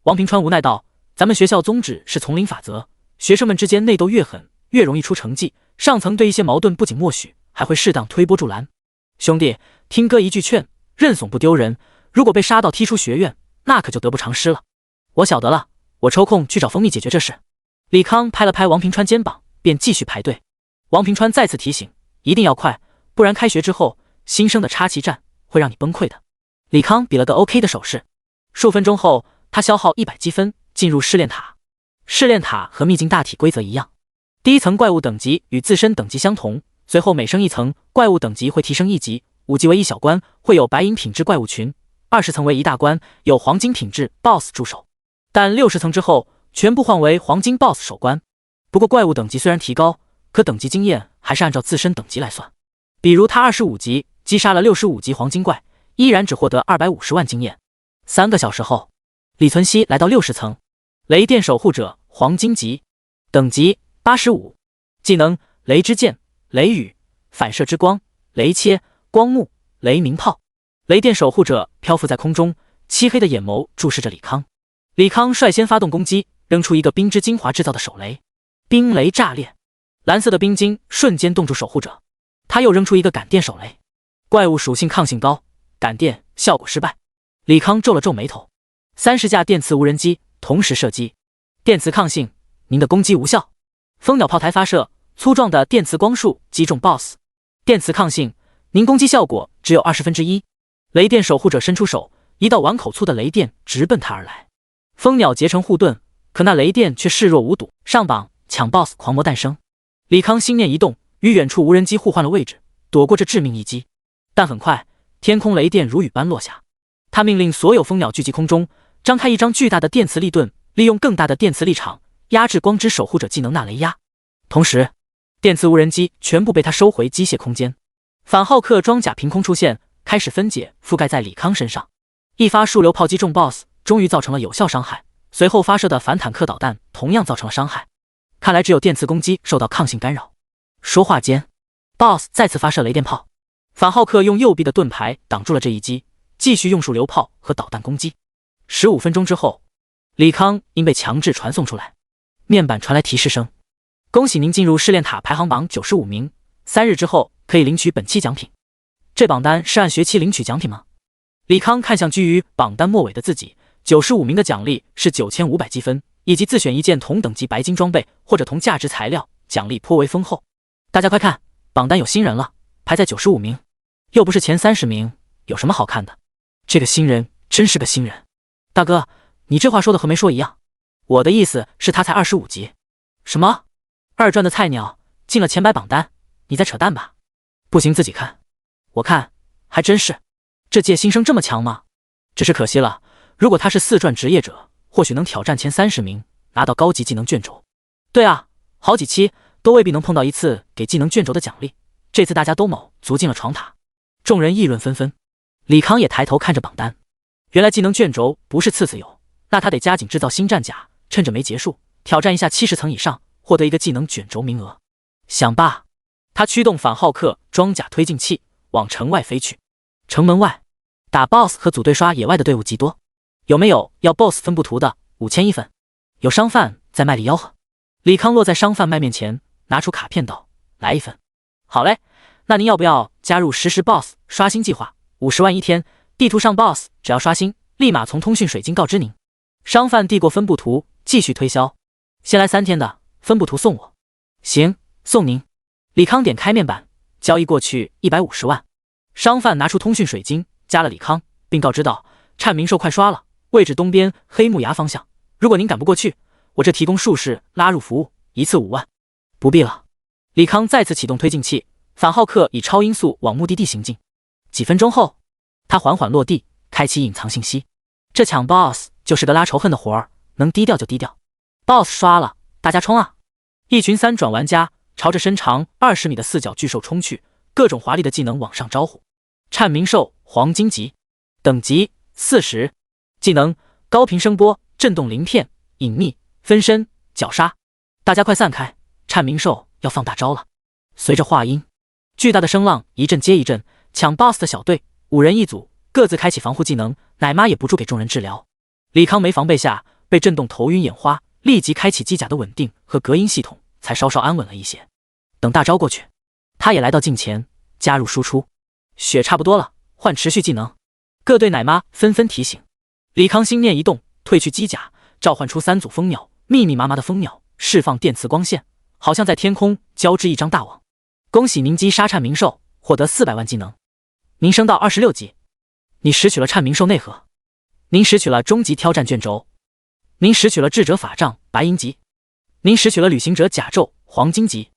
王平川无奈道：咱们学校宗旨是丛林法则，学生们之间内斗越狠，越容易出成绩，上层对一些矛盾不仅默许，还会适当推波助澜。兄弟，听哥一句劝，认怂不丢人，如果被杀到踢出学院，那可就得不偿失了。我晓得了，我抽空去找蜂蜜解决这事。李康拍了拍王平川肩膀，便继续排队。王平川再次提醒，一定要快，不然开学之后新生的插旗战会让你崩溃的。李康比了个 OK 的手势。数分钟后，他消耗100积分进入试炼塔。试炼塔和秘境大体规则一样，第一层怪物等级与自身等级相同，随后每升一层，怪物等级会提升1级，5级为1小关，会有白银品质怪物群，20层为1大关，有黄金品质 BOSS 驻守，但60层之后全部换为黄金 BOSS 守关。不过怪物等级虽然提高，可等级经验还是按照自身等级来算。比如他25级击杀了65级黄金怪，依然只获得250万经验。3个小时后，李存熙来到60层，雷电守护者黄金级，等级85，技能雷之剑、雷雨、反射之光、雷切、光幕、雷鸣炮。雷电守护者漂浮在空中，漆黑的眼眸注视着李康。李康率先发动攻击，扔出一个冰之精华制造的手雷，冰雷炸裂，蓝色的冰晶瞬间冻住守护者。他又扔出一个感电手雷，怪物属性抗性高，感电效果失败。李康皱了皱眉头。30架电磁无人机同时射击，电磁抗性，您的攻击无效。蜂鸟炮台发射，粗壮的电磁光束击中 BOSS， 电磁抗性，您攻击效果只有1/20。雷电守护者伸出手，一道碗口粗的雷电直奔他而来。蜂鸟结成护盾，可那雷电却视若无睹。上榜抢 BOSS 狂魔诞生。李康心念一动，与远处无人机互换了位置，躲过这致命一击。但很快，天空雷电如雨般落下。他命令所有蜂鸟聚集空中，张开一张巨大的电磁力盾，利用更大的电磁力场压制光之守护者技能纳雷压。同时，电磁无人机全部被他收回机械空间。反浩克装甲凭空出现，开始分解覆盖在李康身上。一发数流炮击中 BOSS， 终于造成了有效伤害。随后发射的反坦克导弹同样造成了伤害。看来只有电磁攻击受到抗性干扰。说话间 ，BOSS 再次发射雷电炮，反浩克用右臂的盾牌挡住了这一击，继续用数流炮和导弹攻击。15分钟之后，李康因被强制传送出来，面板传来提示声：恭喜您进入试炼塔排行榜95名，3日之后可以领取本期奖品。这榜单是按学期领取奖品吗？李康看向居于榜单末尾的自己，95名的奖励是9500积分，以及自选一件同等级白金装备或者同价值材料，奖励颇为丰厚。大家快看，榜单有新人了，排在95名，又不是前30名，有什么好看的？这个新人真是个新人。大哥，你这话说的和没说一样。我的意思是他才25级。什么？二转的菜鸟进了前100榜单？你在扯淡吧？不行自己看。我看还真是。这届新生这么强吗？只是可惜了，如果他是4转职业者，或许能挑战前30名，拿到高级技能卷轴。对啊，好几期都未必能碰到一次给技能卷轴的奖励，这次大家都卯足进了闯塔。众人议论纷纷。李康也抬头看着榜单，原来技能卷轴不是次次有，那他得加紧制造新战甲，趁着没结束挑战一下70层以上，获得一个技能卷轴名额。想罢，他驱动反浩克装甲推进器往城外飞去。城门外打 BOSS 和组队刷野外的队伍极多，有没有要 BOSS 分布图的？5000一份。有商贩在卖力吆喝。李康落在商贩卖面前，拿出卡片道：来一份。好嘞，那您要不要加入实时 BOSS 刷新计划？50万一天，地图上 BOSS 只要刷新，立马从通讯水晶告知您。商贩递过分布图，继续推销。先来3天的分布图送我。行，送您。李康点开面板，交易过去150万。商贩拿出通讯水晶，加了李康，并告知道：灿明兽快刷了，位置东边黑木崖方向。如果您赶不过去，我这提供术士拉入服务，一次5万。不必了。李康再次启动推进器，反浩克以超音速往目的地行进。几分钟后，他缓缓落地，开启隐藏信息。这抢 BOSS 就是个拉仇恨的活儿，能低调就低调。BOSS 刷了，大家冲啊！一群3转玩家朝着身长20米的4角巨兽冲去，各种华丽的技能往上招呼。颤鸣兽黄金级，等级40，技能高频声波、震动鳞片、隐秘、分身、绞杀。大家快散开，颤鸣兽要放大招了。随着话音，巨大的声浪一阵接一阵，抢 BOSS 的小队5人一组，各自开启防护技能，奶妈也不住给众人治疗。李康没防备下被震动头晕眼花，立即开启机甲的稳定和隔音系统，才稍稍安稳了一些。等大招过去，他也来到近前加入输出。血差不多了，换持续技能。各队奶妈纷纷提醒。李康心念一动，褪去机甲，召唤出3组蜂鸟，密密麻麻的蜂鸟释放电磁光线，好像在天空交织一张大网。恭喜您击杀颤鸣兽，获得400万技能。您升到26级。你拾取了颤鸣兽内核。您拾取了终极挑战卷轴。您拾取了智者法杖白银级。您拾取了旅行者甲胄黄金级。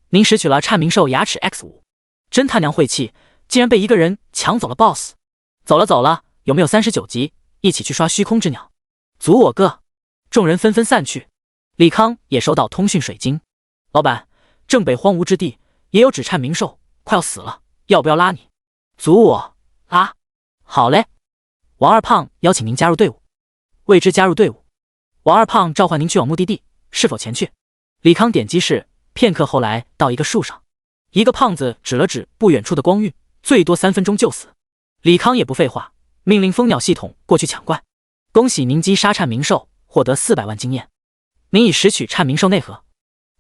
您拾取了颤鸣兽牙齿 X5。真他娘晦气，竟然被一个人抢走了 BOSS。 走了，有没有39级一起去刷虚空之鸟？阻我个！众人纷纷散去。李康也收到通讯水晶。老板，正北荒芜之地也有只颤鸣兽，快要死了，要不要拉你？阻我啊！好嘞。王二胖邀请您加入队伍。未知加入队伍。王二胖召唤您去往目的地，是否前去？李康点击是，片刻后来到一个树上，一个胖子指了指不远处的光晕，最多3分钟就死。李康也不废话，命令蜂鸟系统过去抢怪。恭喜您击杀颤鸣兽，获得400万经验。您已拾取颤鸣兽内核。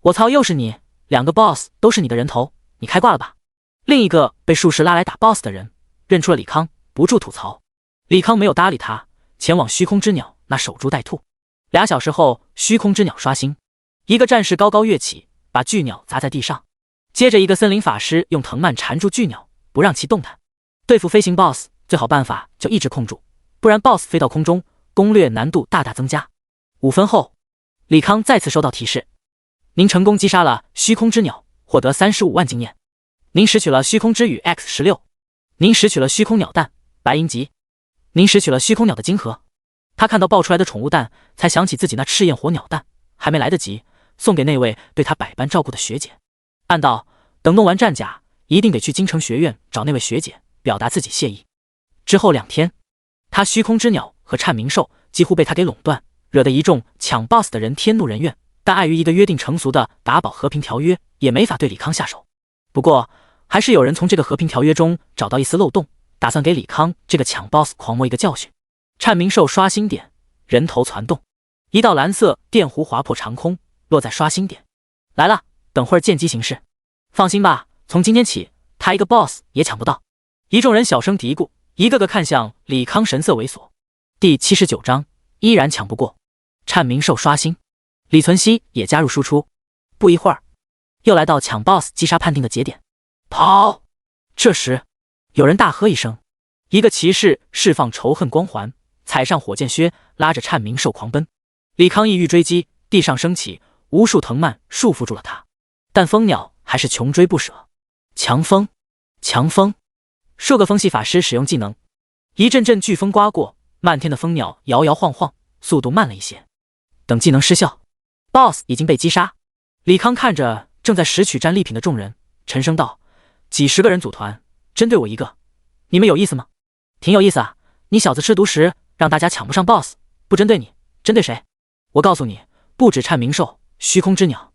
我操，又是你！2个 BOSS 都是你的人头，你开挂了吧？另一个被术士拉来打 BOSS 的人认出了李康，不住吐槽。李康没有搭理他，前往虚空之鸟那守株待兔。2小时后，虚空之鸟刷新，一个战士高高跃起，把巨鸟砸在地上。接着一个森林法师用藤蔓缠住巨鸟，不让其动弹。对付飞行 BOSS 最好办法就一直控住，不然 BOSS 飞到空中，攻略难度大大增加。5分后，李康再次收到提示，您成功击杀了虚空之鸟，获得35万经验。您拾取了虚空之羽 X16。您拾取了虚空鸟蛋白银级。您拾取了虚空鸟的晶核。他看到爆出来的宠物蛋，才想起自己那赤焰火鸟蛋还没来得及送给那位对他百般照顾的学姐。暗道，等弄完战甲，一定得去京城学院找那位学姐，表达自己谢意。之后2天，他虚空之鸟和颤鸣兽几乎被他给垄断，惹得一众抢 BOSS 的人天怒人怨，但碍于一个约定成俗的打保和平条约，也没法对李康下手。不过还是有人从这个和平条约中找到一丝漏洞，打算给李康这个抢 BOSS 狂魔一个教训。颤鸣兽刷新点，人头攒动，一道蓝色电弧划破长空，落在刷新点。来了，等会儿见机行事。放心吧，从今天起，他一个 BOSS 也抢不到。一众人小声嘀咕，一个个看向李康，神色猥琐。第79章，依然抢不过。颤鸣兽刷新，李存希也加入输出。不一会儿，又来到抢 BOSS 击杀判定的节点。跑！这时，有人大喝一声，一个骑士释放仇恨光环，踩上火箭靴，拉着颤鸣兽狂奔。李康意欲追击，地上升起无数藤蔓束缚住了他，但蜂鸟还是穷追不舍。强风，强风！数个风系法师使用技能，一阵阵飓风刮过，漫天的蜂鸟摇摇晃晃，速度慢了一些。等技能失效， BOSS 已经被击杀。李康看着正在拾取战利品的众人，沉声道：几十个人组团，针对我一个，你们有意思吗？挺有意思啊，你小子吃独食，让大家抢不上 BOSS， 不针对你，针对谁？我告诉你，不止颤鸣兽、虚空之鸟，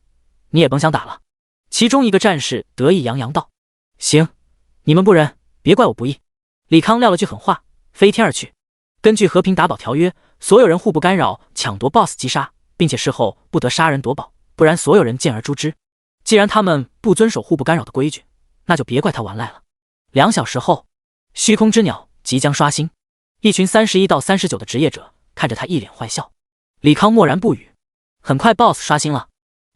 你也甭想打了。其中一个战士得意洋洋道：行，你们不仁，别怪我不义。李康撂了句狠话，飞天而去。根据和平打保条约，所有人互不干扰抢夺 BOSS 击杀，并且事后不得杀人夺宝，不然所有人见而诛之。既然他们不遵守互不干扰的规矩，那就别怪他玩赖了。2小时后，虚空之鸟即将刷新，一群31到39的职业者看着他一脸坏笑。李康默然不语。很快 BOSS 刷新了，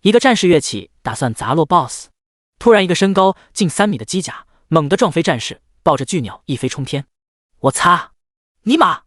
一个战士跃起，打算砸落 BOSS。突然一个身高近3米的机甲猛地撞飞战士，抱着巨鸟一飞冲天。我擦，尼玛！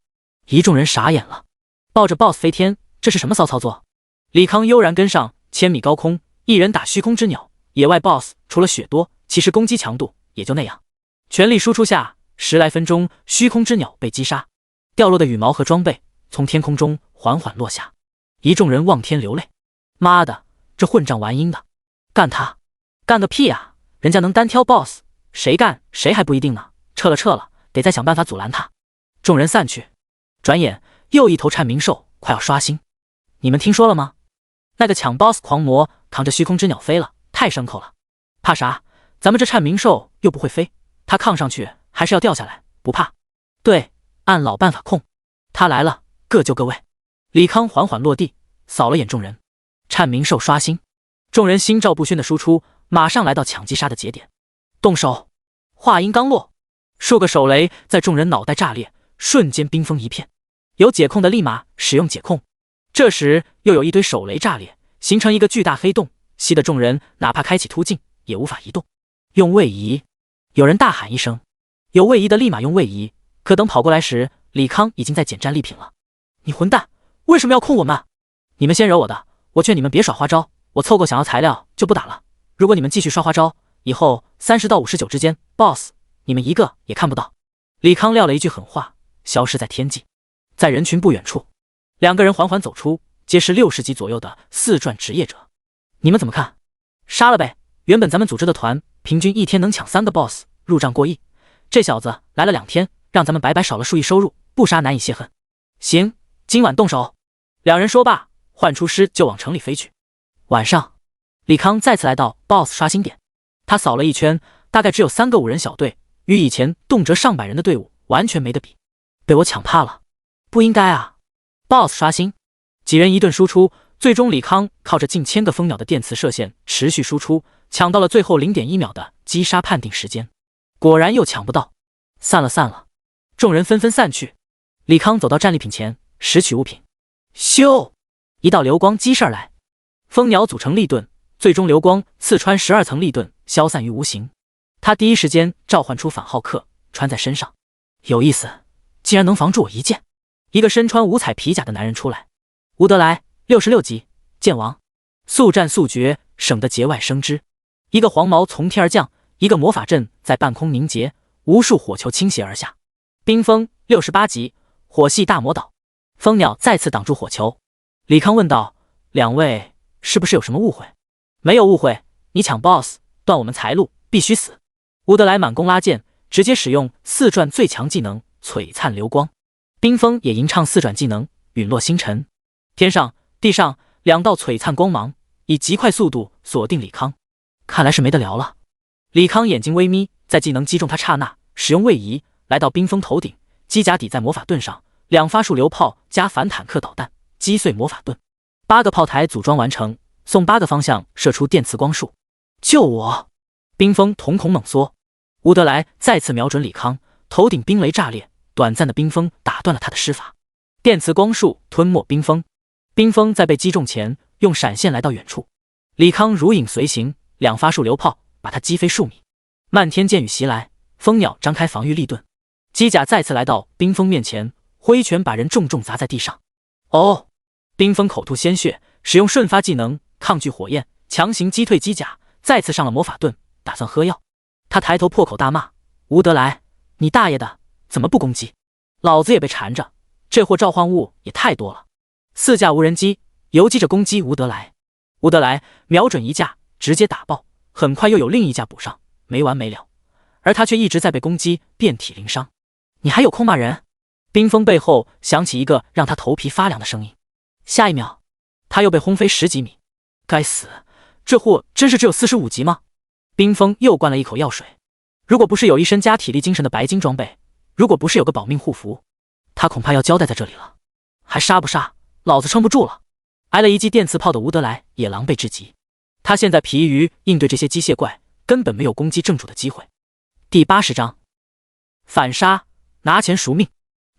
一众人傻眼了，抱着 BOSS 飞天，这是什么骚操作？李康悠然跟上，1000米高空，一人打虚空之鸟。野外 BOSS 除了血多，其实攻击强度也就那样。全力输出下，10来分钟，虚空之鸟被击杀，掉落的羽毛和装备从天空中缓缓落下。一众人望天流泪。妈的，这混账玩阴的，干他！干个屁啊！人家能单挑 BOSS， 谁干谁还不一定呢。撤了，得再想办法阻拦他。众人散去，转眼又一头蝉鸣兽快要刷新。你们听说了吗？那个抢 BOSS 狂魔扛着虚空之鸟飞了，太牲口了。怕啥？咱们这蝉鸣兽又不会飞，他抗上去还是要掉下来，不怕。对，按老办法控。他来了，各就各位。李康缓缓落地，扫了眼众人。蝉鸣兽刷新，众人心照不宣的输出，马上来到抢击杀的节点。动手！话音刚落，数个手雷在众人脑袋炸裂，瞬间冰封一片。有解控的立马使用解控。这时又有一堆手雷炸裂，形成一个巨大黑洞，吸得众人哪怕开启突进也无法移动。用位移！有人大喊一声，有位移的立马用位移，可等跑过来时，李康已经在捡战利品了。你混蛋，为什么要控我们？你们先惹我的，我劝你们别耍花招，我凑够想要材料就不打了。如果你们继续刷花招，以后30到59之间 BOSS 你们一个也看不到。李康撂了一句狠话，消失在天际。在人群不远处，两个人缓缓走出，皆是60级左右的4转职业者。你们怎么看？杀了呗！原本咱们组织的团平均一天能抢3个 BOSS， 入账过亿。这小子来了2天，让咱们白白少了数亿收入，不杀难以泄恨。行，今晚动手。两人说罢，唤出师就往城里飞去。晚上，李康再次来到 BOSS 刷新点，他扫了一圈，大概只有3个5人小队，与以前动辄上百人的队伍完全没得比。被我抢怕了，不应该啊！ BOSS 刷新，几人一顿输出，最终李康靠着近1000个蜂鸟的电磁射线持续输出，抢到了最后 0.1 秒的击杀判定时间。果然又抢不到，散了！众人纷纷散去。李康走到战利品前，拾取物品，咻！一道流光激射而来，蜂鸟组成利盾，最终流光刺穿12层利盾，消散于无形。他第一时间召唤出反浩克，穿在身上。有意思，竟然能防住我一剑。一个身穿5彩皮甲的男人出来。吴德来，66级剑王，速战速决，省得节外生枝。一个黄毛从天而降，一个魔法阵在半空凝结，无数火球倾泻而下。冰封68级，火系大魔导。蜂鸟再次挡住火球。李康问道：两位是不是有什么误会？没有误会，你抢 BOSS 断我们财路，必须死。吴德来满弓拉箭，直接使用4转最强技能璀璨流光。冰封也吟唱4转技能陨落星辰。天上地上2道璀璨光芒以极快速度锁定李康，看来是没得聊了。李康眼睛微眯，在技能击中他刹那，使用位移来到冰封头顶，机甲抵在魔法盾上，2发束流炮加反坦克导弹击碎魔法盾。8个炮台组装完成，送8个方向射出电磁光束。救我！冰封瞳孔猛缩。吴德来再次瞄准李康，头顶冰雷炸裂，短暂的冰封打断了他的施法。电磁光束吞没冰封，冰封在被击中前用闪现来到远处。李康如影随形，2发束流炮把他击飞数米。漫天箭雨袭来，蜂鸟张开防御利盾，机甲再次来到冰封面前，挥拳把人重重砸在地上。哦！冰封口吐鲜血，使用瞬发技能抗拒火焰，强行击退机甲，再次上了魔法盾，打算喝药。他抬头破口大骂：吴德来，你大爷的，怎么不攻击？老子也被缠着，这货召唤物也太多了。4架无人机游击着攻击吴德来。吴德来瞄准1架直接打爆，很快又有另1架补上，没完没了。而他却一直在被攻击，遍体鳞伤。你还有空骂人？冰封背后响起一个让他头皮发凉的声音。下一秒，他又被轰飞10几米。该死，这货真是只有45级吗？冰封又灌了一口药水。如果不是有一身加体力精神的白金装备，如果不是有个保命护符，他恐怕要交代在这里了。还杀不杀？老子撑不住了。挨了一记电磁炮的吴德来也狼狈至极。他现在疲于应对这些机械怪，根本没有攻击正主的机会。第80章反杀，拿钱赎命。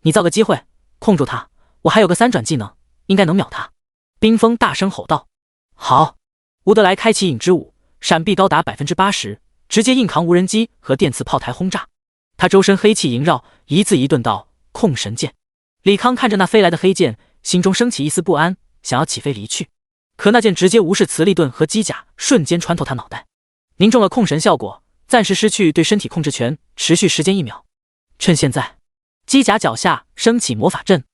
你造个机会控住他，我还有个3转技能，应该能秒他。冰封大声吼道。好！吴德来开启影之舞，闪避高达 80%， 直接硬扛无人机和电磁炮台轰炸。他周身黑气萦绕，一字一顿道：控神剑。李康看着那飞来的黑剑，心中升起一丝不安，想要起飞离去，可那剑直接无视磁力盾和机甲，瞬间穿透他脑袋，凝中了控神效果，暂时失去对身体控制权，持续时间1秒。趁现在，机甲脚下升起魔法阵，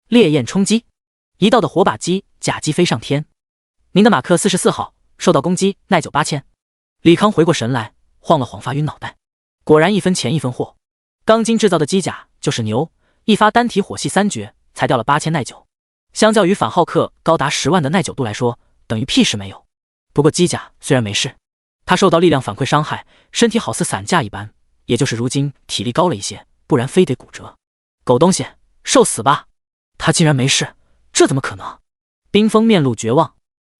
烈焰冲击。一道的火把机甲机飞上天。您的马克44号受到攻击，耐久8000。李康回过神来，晃了晃发晕脑袋。果然一分钱一分货，钢筋制造的机甲就是牛，一发单体火系3绝才掉了8000耐久，相较于反浩克高达10万的耐久度来说，等于屁事没有。不过机甲虽然没事，他受到力量反馈伤害，身体好似散架一般，也就是如今体力高了一些，不然非得骨折。狗东西，受死吧！他竟然没事，这怎么可能？冰封面露绝望，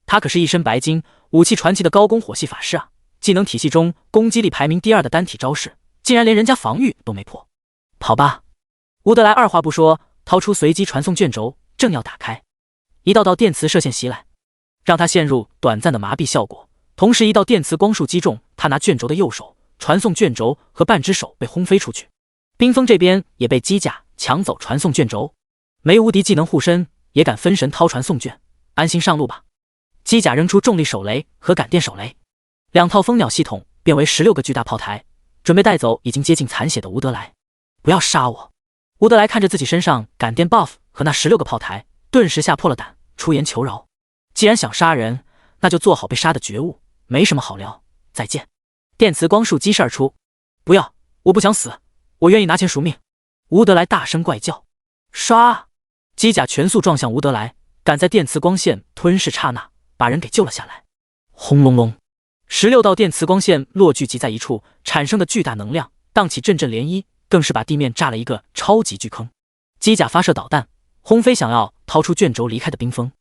他可是一身白金，武器传奇的高攻火系法师啊！技能体系中攻击力排名第2的单体招式，竟然连人家防御都没破。跑吧！乌德莱二话不说，掏出随机传送卷轴，正要打开，一道道电磁射线袭来，让他陷入短暂的麻痹效果。同时，一道电磁光束击中他拿卷轴的右手，传送卷轴和半只手被轰飞出去。冰封这边也被机甲抢走传送卷轴，没无敌技能护身，也敢分神掏传送卷，安心上路吧。机甲扔出重力手雷和感电手雷，2套蜂鸟系统变为16个巨大炮台，准备带走已经接近残血的吴德莱。不要杀我！吴德莱看着自己身上感电 buff 和那16个炮台，顿时吓破了胆，出言求饶。既然想杀人，那就做好被杀的觉悟，没什么好聊，再见。电磁光束激射而出，不要，我不想死，我愿意拿钱赎命。吴德莱大声怪叫。唰！机甲全速撞向吴德莱，赶在电磁光线吞噬刹那，把人给救了下来。轰隆隆，16道电磁光线落聚集在一处，产生的巨大能量荡起阵阵涟漪，更是把地面炸了一个超级巨坑。机甲发射导弹，轰飞想要掏出卷轴离开的冰封，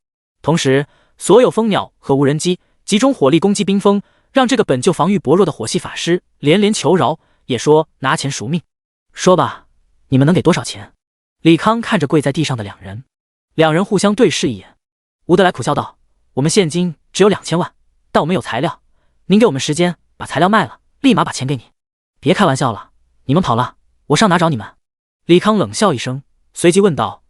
同时所有蜂鸟和无人机集中火力攻击冰封，让这个本就防御薄弱的火系法师连连求饶，也说拿钱赎命。说吧，你们能给多少钱？李康看着跪在地上的两人互相对视一眼。吴德莱苦笑道：我们现金只有2000万，但我们有材料，您给我们时间把材料卖了，立马把钱给你。别开玩笑了，你们跑了，我上哪找你们？李康冷笑一声，随即问道：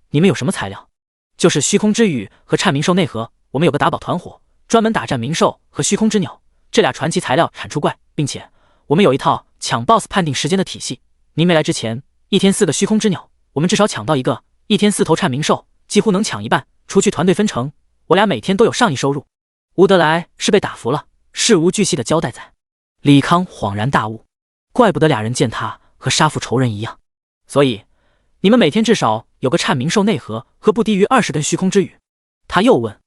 你们有什么材料？就是虚空之羽和颤冥兽内核，我们有个打宝团伙，专门打战冥兽和虚空之鸟这俩传奇材料产出怪，并且我们有一套抢 BOSS 判定时间的体系。您没来之前，1天4个虚空之鸟，我们至少抢到一个；1天4头颤冥兽，几乎能抢一半。除去团队分成，我俩每天都有上亿收入。吴德莱是被打服了，事无巨细的交代在。李康恍然大悟，怪不得俩人见他和杀父仇人一样。所以你们每天至少有个颤冥兽内核和不低于20根虚空之羽。他又问：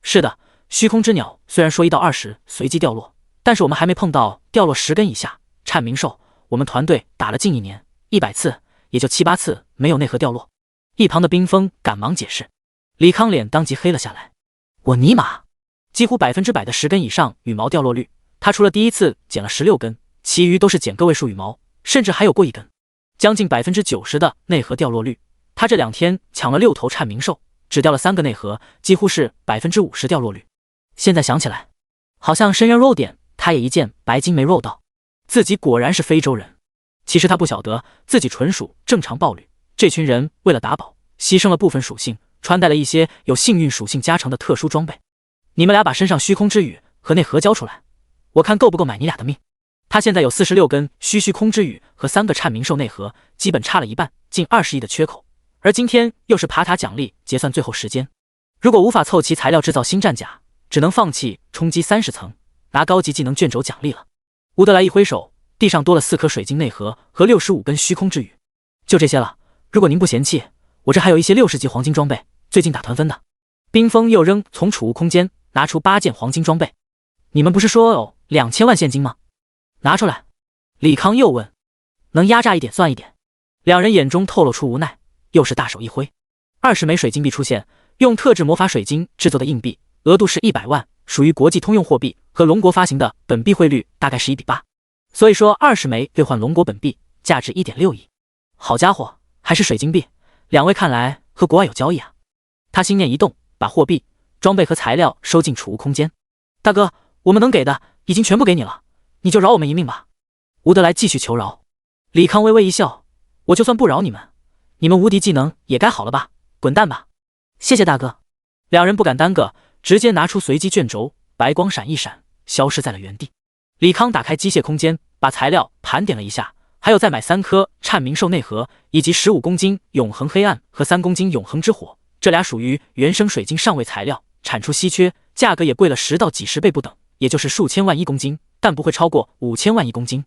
是的，虚空之鸟虽然说1到20随机掉落，但是我们还没碰到掉落10根以下。颤冥兽我们团队打了近1年，100次也就7、8次没有内核掉落。一旁的冰封赶忙解释。李康脸当即黑了下来，我尼玛，几乎100%的10根以上羽毛掉落率，他除了第一次捡了16根，其余都是捡个位数羽毛，甚至还有过1根。将近90%的内核掉落率，他这2天抢了6头颤冥兽，只掉了3个内核，几乎是50%掉落率。现在想起来，好像深渊 roll 点他也一件白金没 roll 到，自己果然是非洲人。其实他不晓得自己纯属正常爆率，这群人为了打宝牺牲了部分属性，穿戴了一些有幸运属性加成的特殊装备。你们俩把身上虚空之羽和内核交出来，我看够不够买你俩的命。他现在有46根虚空之羽和3个颤冥兽内核，基本差了一半，近20亿的缺口。而今天又是爬塔奖励结算最后时间，如果无法凑齐材料制造新战甲，只能放弃冲击30层，拿高级技能卷轴奖励了。吴德莱一挥手，地上多了4颗水晶内核和65根虚空之羽，就这些了。如果您不嫌弃，我这还有一些60级黄金装备，最近打团分的。冰封又扔从储物空间拿出8件黄金装备，你们不是说有2000万现金吗？拿出来。李康又问，能压榨一点算一点。两人眼中透露出无奈，又是大手一挥，20枚水晶币出现，用特制魔法水晶制作的硬币，额度是100万，属于国际通用货币，和龙国发行的本币汇率大概是1比8，所以说20枚兑换龙国本币，价值1.6亿。好家伙，还是水晶币，两位看来和国外有交易啊。他心念一动，把货币、装备和材料收进储物空间。大哥，我们能给的已经全部给你了，你就饶我们一命吧。吴德莱继续求饶。李康微微一笑，我就算不饶你们，你们无敌技能也该好了吧，滚蛋吧。谢谢大哥。两人不敢耽搁，直接拿出随机卷轴，白光闪一闪，消失在了原地。李康打开机械空间，把材料盘点了一下，还有再买3颗颤冥兽内核，以及15公斤永恒黑暗和3公斤永恒之火，这俩属于原生水晶上位材料，产出稀缺，价格也贵了10到几十倍不等，也就是数千万1公斤，但不会超过5000万1公斤。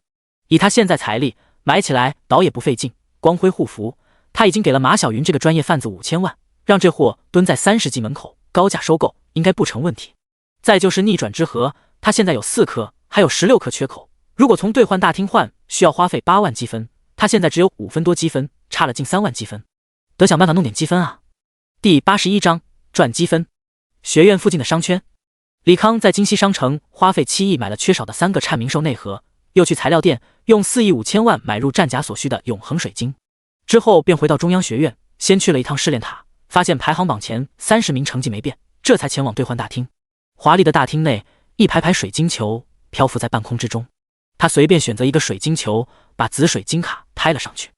以他现在财力，买起来倒也不费劲，光辉护符，他已经给了马小云这个专业贩子5000万，让这货蹲在30级门口高价收购，应该不成问题。再就是逆转之核，他现在有4颗，还有16颗缺口，如果从兑换大厅换，需要花费8万积分，他现在只有5分多积分，差了近3万积分，得想办法弄点积分啊。第81章赚积分。学院附近的商圈，李康在京西商城花费7亿买了缺少的3个颤明兽内核，又去材料店用4亿5千万买入战甲所需的永恒水晶，之后便回到中央学院，先去了一趟试炼塔，发现排行榜前30名成绩没变，这才前往兑换大厅。华丽的大厅内，一排排水晶球漂浮在半空之中，他随便选择一个水晶球，把紫水晶卡拍了上去。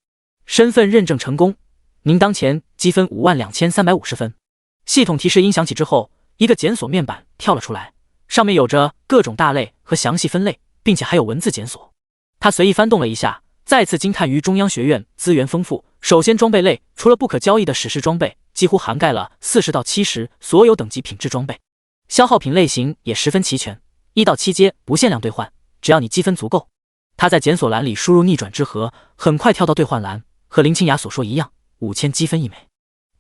身份认证成功，您当前积分52350分。系统提示音响起之后，一个检索面板跳了出来，上面有着各种大类和详细分类，并且还有文字检索。他随意翻动了一下，再次惊叹于中央学院资源丰富。首先装备类，除了不可交易的史诗装备，几乎涵盖了40到70所有等级品质装备。消耗品类型也十分齐全，1到7阶不限量兑换，只要你积分足够。他在检索栏里输入逆转之核，很快跳到兑换栏，和林清雅所说一样，5000积分一枚。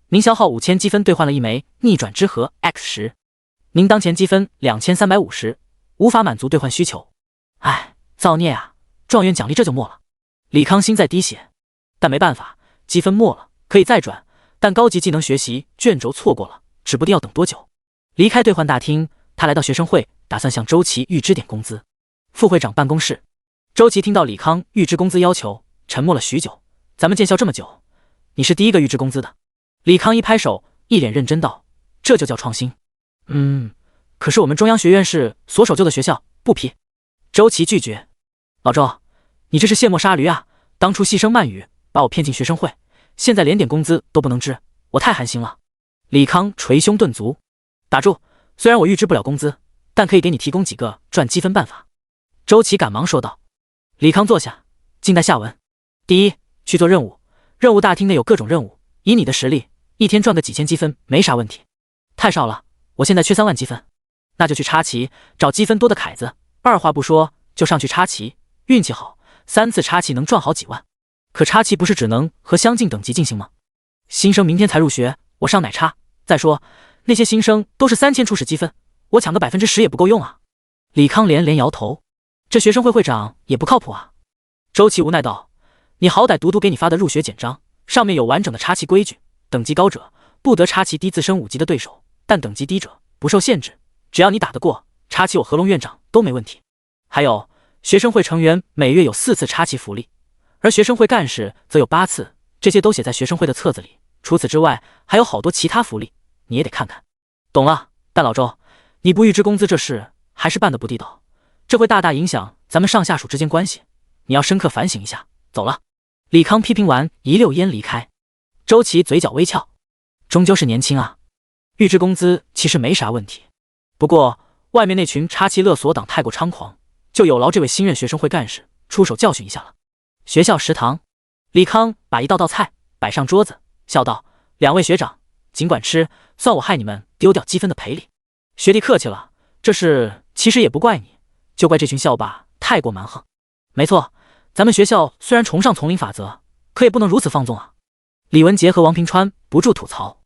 您消耗5000积分兑换了一枚逆转之核 X10，您当前积分2350，无法满足兑换需求。唉，造孽啊！状元奖励这就没了。李康心在滴血，但没办法，积分没了可以再转，但高级技能学习卷轴错过了，指不定要等多久。离开兑换大厅，他来到学生会，打算向周琦预支点工资。副会长办公室，周琦听到李康预支工资要求，沉默了许久。咱们建校这么久，你是第一个预支工资的。李康一拍手，一脸认真道：“这就叫创新。”可是我们中央学院是所守旧的学校，不批。周琦拒绝：“老周，你这是卸磨杀驴啊！当初牺牲曼语把我骗进学生会，现在连点工资都不能支，我太寒心了。”李康捶胸顿足：“打住！虽然我预支不了工资，但可以给你提供几个赚积分办法。”周琦赶忙说道。李康坐下，静待下文。第一，去做任务，任务大厅内有各种任务，以你的实力，一天赚个几千积分没啥问题。太少了，我现在缺3万积分。那就去插旗，找积分多的凯子，二话不说就上去插旗，运气好3次插旗能赚好几万。可插旗不是只能和相近等级进行吗？新生明天才入学，我上哪插？再说那些新生都是3000初始积分，我抢个10%也不够用啊。李康连连摇头，这学生会会长也不靠谱啊。周琦无奈道：“你好歹读读给你发的入学简章，上面有完整的插旗规矩，等级高者不得插旗低自身5级的对手，但等级低者不受限制，只要你打得过，插旗我何龙院长都没问题。还有，学生会成员每月有4次插旗福利，而学生会干事则有8次，这些都写在学生会的册子里。除此之外，还有好多其他福利，你也得看看。”懂了，但老周，你不预支工资这事还是办得不地道，这会大大影响咱们上下属之间关系，你要深刻反省一下。走了。李康批评完，一溜烟离开。周琦嘴角微翘，终究是年轻啊，预支工资其实没啥问题。不过外面那群插旗勒索党太过猖狂，就有劳这位新任学生会干事出手教训一下了。学校食堂，李康把一道道菜摆上桌子，笑道：“2位学长，尽管吃，算我害你们丢掉积分的赔礼。”学弟客气了，这事其实也不怪你，就怪这群校霸太过蛮横。没错，咱们学校虽然崇尚丛林法则，可也不能如此放纵啊。李文杰和王平川不住吐槽，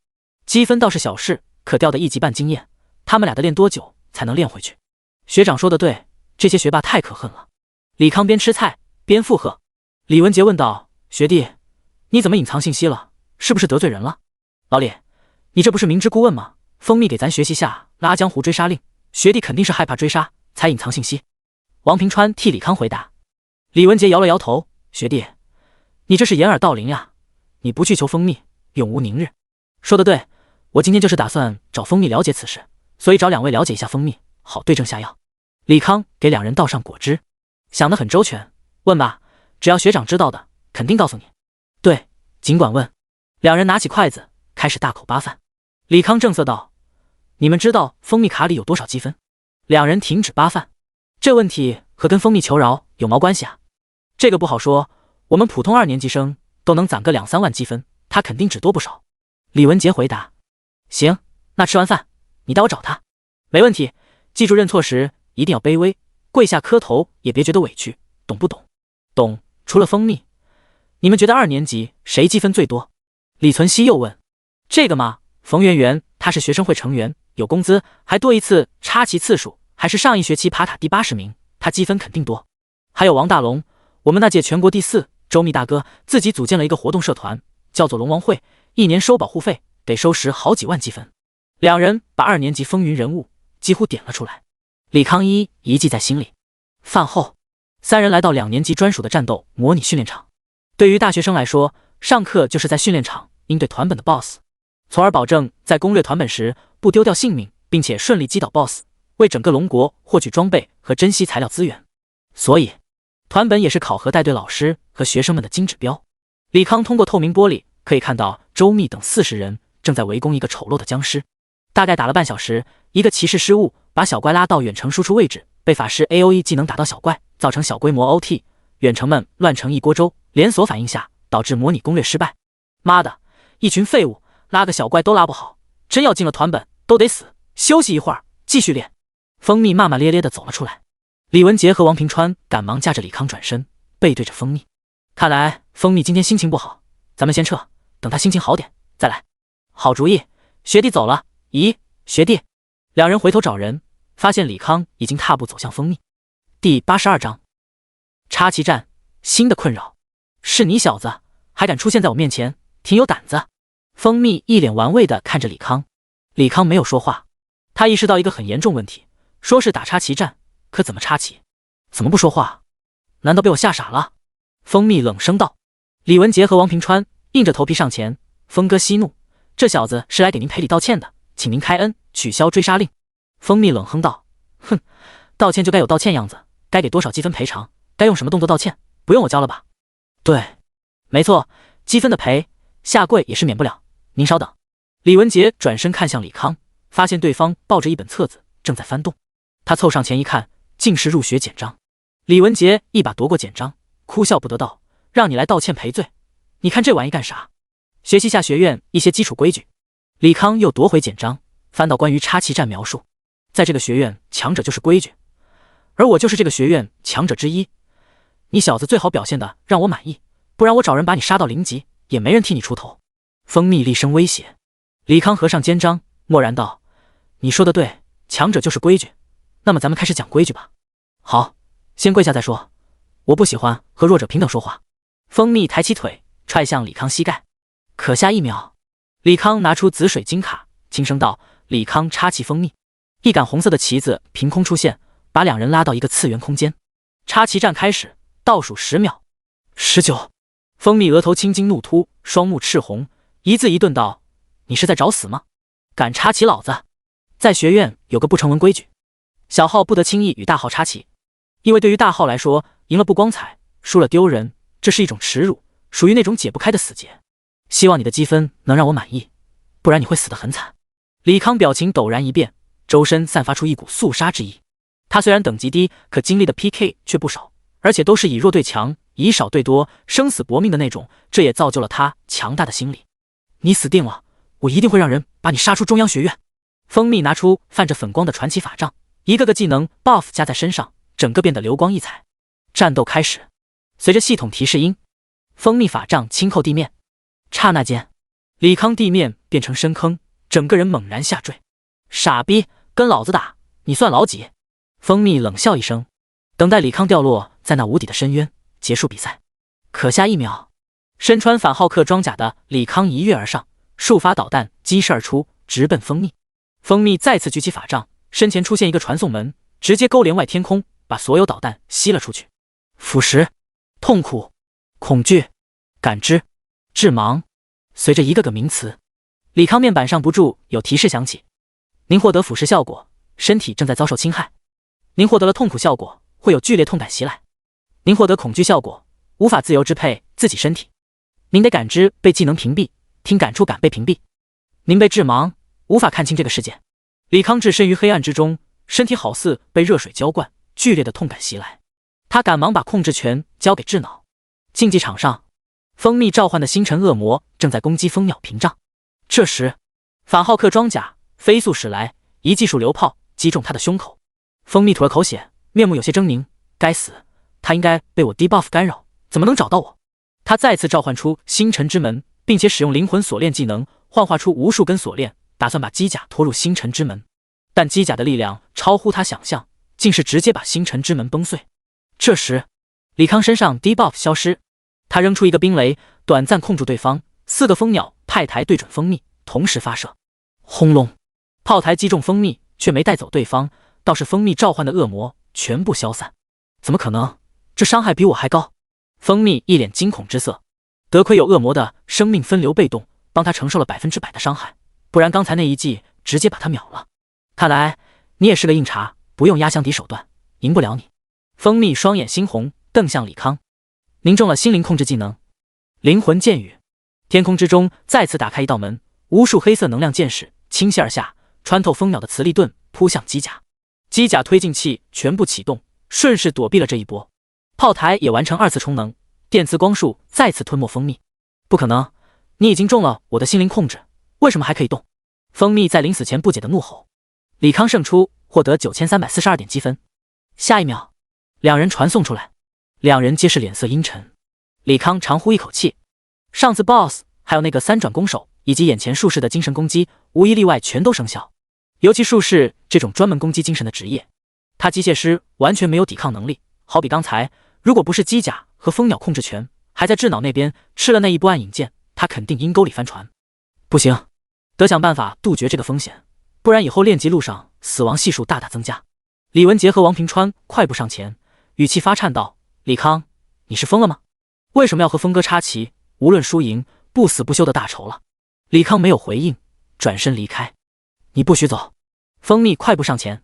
积分倒是小事，可掉的1级半经验，他们俩得练多久才能练回去？学长说的对，这些学霸太可恨了。李康边吃菜边附和。李文杰问道：“学弟，你怎么隐藏信息了？是不是得罪人了？”老李，你这不是明知故问吗？蜂蜜给咱学习下拉江湖追杀令，学弟肯定是害怕追杀才隐藏信息。王平川替李康回答。李文杰摇了摇头：“学弟，你这是掩耳盗铃呀！你不去求蜂蜜，永无宁日。”说得对，我今天就是打算找蜂蜜了解此事，所以找2位了解一下蜂蜜，好对症下药。李康给2人倒上果汁，想得很周全。问吧，只要学长知道的，肯定告诉你。对，尽管问。2人拿起筷子，开始大口扒饭。李康正色道：“你们知道蜂蜜卡里有多少积分？”2人停止扒饭。这问题和跟蜂蜜求饶有毛关系啊？这个不好说，我们普通2年级生都能攒个2、3万积分，他肯定只多不少。李文杰回答。行，那吃完饭你带我找他。没问题，记住认错时一定要卑微，跪下磕头也别觉得委屈，懂不懂？懂。除了蜂蜜，你们觉得2年级谁积分最多？李存熙又问。这个嘛，冯圆圆她是学生会成员，有工资，还多一次插旗次数，还是上一学期爬塔第80名，她积分肯定多。还有王大龙，我们那届全国第4，周密大哥自己组建了一个活动社团，叫做龙王会，一年收保护费得收10好几万积分。两人把2年级风云人物几乎点了出来，李康一记在心里。饭后，3人来到2年级专属的战斗模拟训练场。对于大学生来说，上课就是在训练场应对团本的 BOSS， 从而保证在攻略团本时不丢掉性命，并且顺利击倒 BOSS， 为整个龙国获取装备和珍稀材料资源。所以团本也是考核带队老师和学生们的金指标。李康通过透明玻璃可以看到周密等40人正在围攻一个丑陋的僵尸。大概打了半小时，一个骑士失误把小怪拉到远程输出位置，被法师 AOE 技能打到小怪，造成小规模 OT， 远程们乱成一锅粥，连锁反应下导致模拟攻略失败。妈的，一群废物，拉个小怪都拉不好，真要进了团本都得死。休息一会儿，继续练。蜂蜜骂骂咧咧地走了出来。李文杰和王平川赶忙架着李康转身，背对着蜂蜜。看来蜂蜜今天心情不好，咱们先撤，等他心情好点再来。好主意，学弟走了。咦，学弟？两人回头找人，发现李康已经踏步走向蜂蜜。第82章，插旗战，新的困扰。是你小子，还敢出现在我面前，挺有胆子。蜂蜜一脸玩味地看着李康。李康没有说话，他意识到一个很严重问题，说是打插旗战，可怎么插旗？怎么不说话？难道被我吓傻了？蜂蜜冷声道。李文杰和王平川硬着头皮上前，峰哥息怒，这小子是来给您赔礼道歉的，请您开恩，取消追杀令。蜂蜜冷哼道，哼，道歉就该有道歉样子，该给多少积分赔偿，该用什么动作道歉，不用我教了吧？对，没错，积分的赔，下跪也是免不了，您稍等。李文杰转身看向李康，发现对方抱着一本册子正在翻动，他凑上前一看，竟是入学简章。李文杰一把夺过简章，哭笑不得道，让你来道歉赔罪，你看这玩意干啥？学习下学院一些基础规矩。李康又夺回简章，翻到关于插旗战描述，在这个学院强者就是规矩，而我就是这个学院强者之一，你小子最好表现的让我满意，不然我找人把你杀到0级也没人替你出头。蜂蜜厉声威胁。李康合上肩章，默然道，你说的对，强者就是规矩，那么咱们开始讲规矩吧。好，先跪下再说，我不喜欢和弱者平等说话。蜂蜜抬起腿踹向李康膝盖，可下1秒。李康拿出紫水晶卡，轻声道，李康插旗蜂蜜。一杆红色的旗子凭空出现，把两人拉到一个次元空间。插旗战开始，倒数10秒。19。蜂蜜额头青筋怒突，双目赤红，一字一顿道，你是在找死吗？敢插旗老子！在学院有个不成文规矩，小号不得轻易与大号插旗，因为对于大号来说，赢了不光彩，输了丢人，这是一种耻辱，属于那种解不开的死结。希望你的积分能让我满意，不然你会死得很惨。李康表情陡然一变，周身散发出一股肃杀之意。他虽然等级低，可经历的 PK 却不少，而且都是以弱对强，以少对多，生死搏命的那种，这也造就了他强大的心理。你死定了，我一定会让人把你杀出中央学院。蜂蜜拿出泛着粉光的传奇法杖，一个个技能 buff 加在身上，整个变得流光溢彩。战斗开始，随着系统提示音，蜂蜜法杖轻扣地面，刹那间，李康地面变成深坑，整个人猛然下坠。傻逼，跟老子打，你算老几？蜂蜜冷笑一声，等待李康掉落在那无底的深渊，结束比赛。可下1秒，身穿反浩克装甲的李康一跃而上，数发导弹激射而出，直奔蜂蜜。蜂蜜再次举起法杖，身前出现一个传送门，直接勾连外天空，把所有导弹吸了出去。腐蚀、痛苦、恐惧、感知、致盲，随着一个个名词，李康面板上不住有提示响起：您获得腐蚀效果，身体正在遭受侵害；您获得了痛苦效果，会有剧烈痛感袭来；您获得恐惧效果，无法自由支配自己身体；您的感知被技能屏蔽，听感触感被屏蔽；您被致盲，无法看清这个世界。李康置身于黑暗之中，身体好似被热水浇灌，剧烈的痛感袭来。他赶忙把控制权交给智脑。竞技场上，蜂蜜召唤的星辰恶魔正在攻击蜂鸟屏障。这时，法浩克装甲飞速驶来，一记数流炮击中他的胸口。蜂蜜吐了口血，面目有些狰狞。该死，他应该被我 debuff 干扰，怎么能找到我？他再次召唤出星辰之门，并且使用灵魂锁链技能幻化出无数根锁链，打算把机甲拖入星辰之门。但机甲的力量超乎他想象，竟是直接把星辰之门崩碎。这时，李康身上 debuff 消失，他扔出一个冰雷，短暂控住对方。4个蜂鸟派台对准蜂蜜，同时发射。轰隆！炮台击中蜂蜜，却没带走对方，倒是蜂蜜召唤的恶魔全部消散。怎么可能？这伤害比我还高！蜂蜜一脸惊恐之色，得亏有恶魔的生命分流被动，帮他承受了100%的伤害，不然刚才那一击直接把他秒了。看来你也是个硬茬，不用压箱底手段，赢不了你。蜂蜜双眼猩红，瞪向李康。您中了心灵控制技能，灵魂剑雨。天空之中再次打开一道门，无数黑色能量箭矢倾泻而下，穿透蜂鸟的磁力盾，扑向机甲。机甲推进器全部启动，顺势躲避了这一波。炮台也完成2次充能，电磁光束再次吞没蜂蜜。不可能，你已经中了我的心灵控制，为什么还可以动？蜂蜜在临死前不解的怒吼。李康胜出，获得9342点积分。下一秒，两人传送出来，两人皆是脸色阴沉。李康长呼一口气，上次 BOSS 还有那个3转攻手以及眼前术士的精神攻击，无一例外全都生效。尤其术士这种专门攻击精神的职业，他机械师完全没有抵抗能力。好比刚才，如果不是机甲和蜂鸟控制权还在智脑那边吃了那一波暗影剑，他肯定阴沟里翻船。不行，得想办法杜绝这个风险，不然以后练级路上死亡系数大大增加。李文杰和王平川快步上前，语气发颤道：“李康，你是疯了吗？为什么要和峰哥插旗？无论输赢，不死不休的大仇了。”李康没有回应，转身离开。你不许走！蜂蜜快步上前，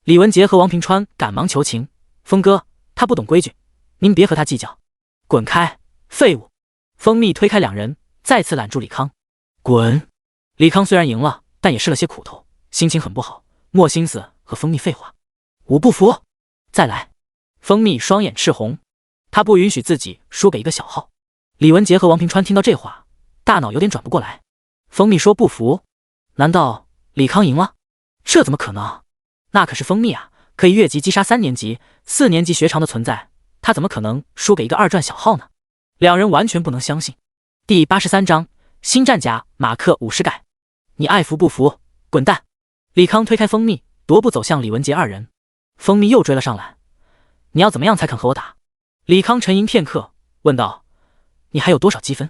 李文杰和王平川赶忙求情：“峰哥，他不懂规矩，您别和他计较。”滚开，废物！蜂蜜推开两人，再次揽住李康。滚！李康虽然赢了，但也吃了些苦头，心情很不好，没心思和蜂蜜废话。我不服！再来！蜂蜜双眼赤红，他不允许自己输给一个小号。李文杰和王平川听到这话，大脑有点转不过来。蜂蜜说不服？难道李康赢了？这怎么可能？那可是蜂蜜啊，可以越级击杀3年级、4年级学长的存在，他怎么可能输给一个2转小号呢？两人完全不能相信。第83章新战甲马克50改。你爱服不服？滚蛋！李康推开蜂蜜，踱步走向李文杰二人。蜂蜜又追了上来。你要怎么样才肯和我打？李康沉吟片刻，问道：“你还有多少积分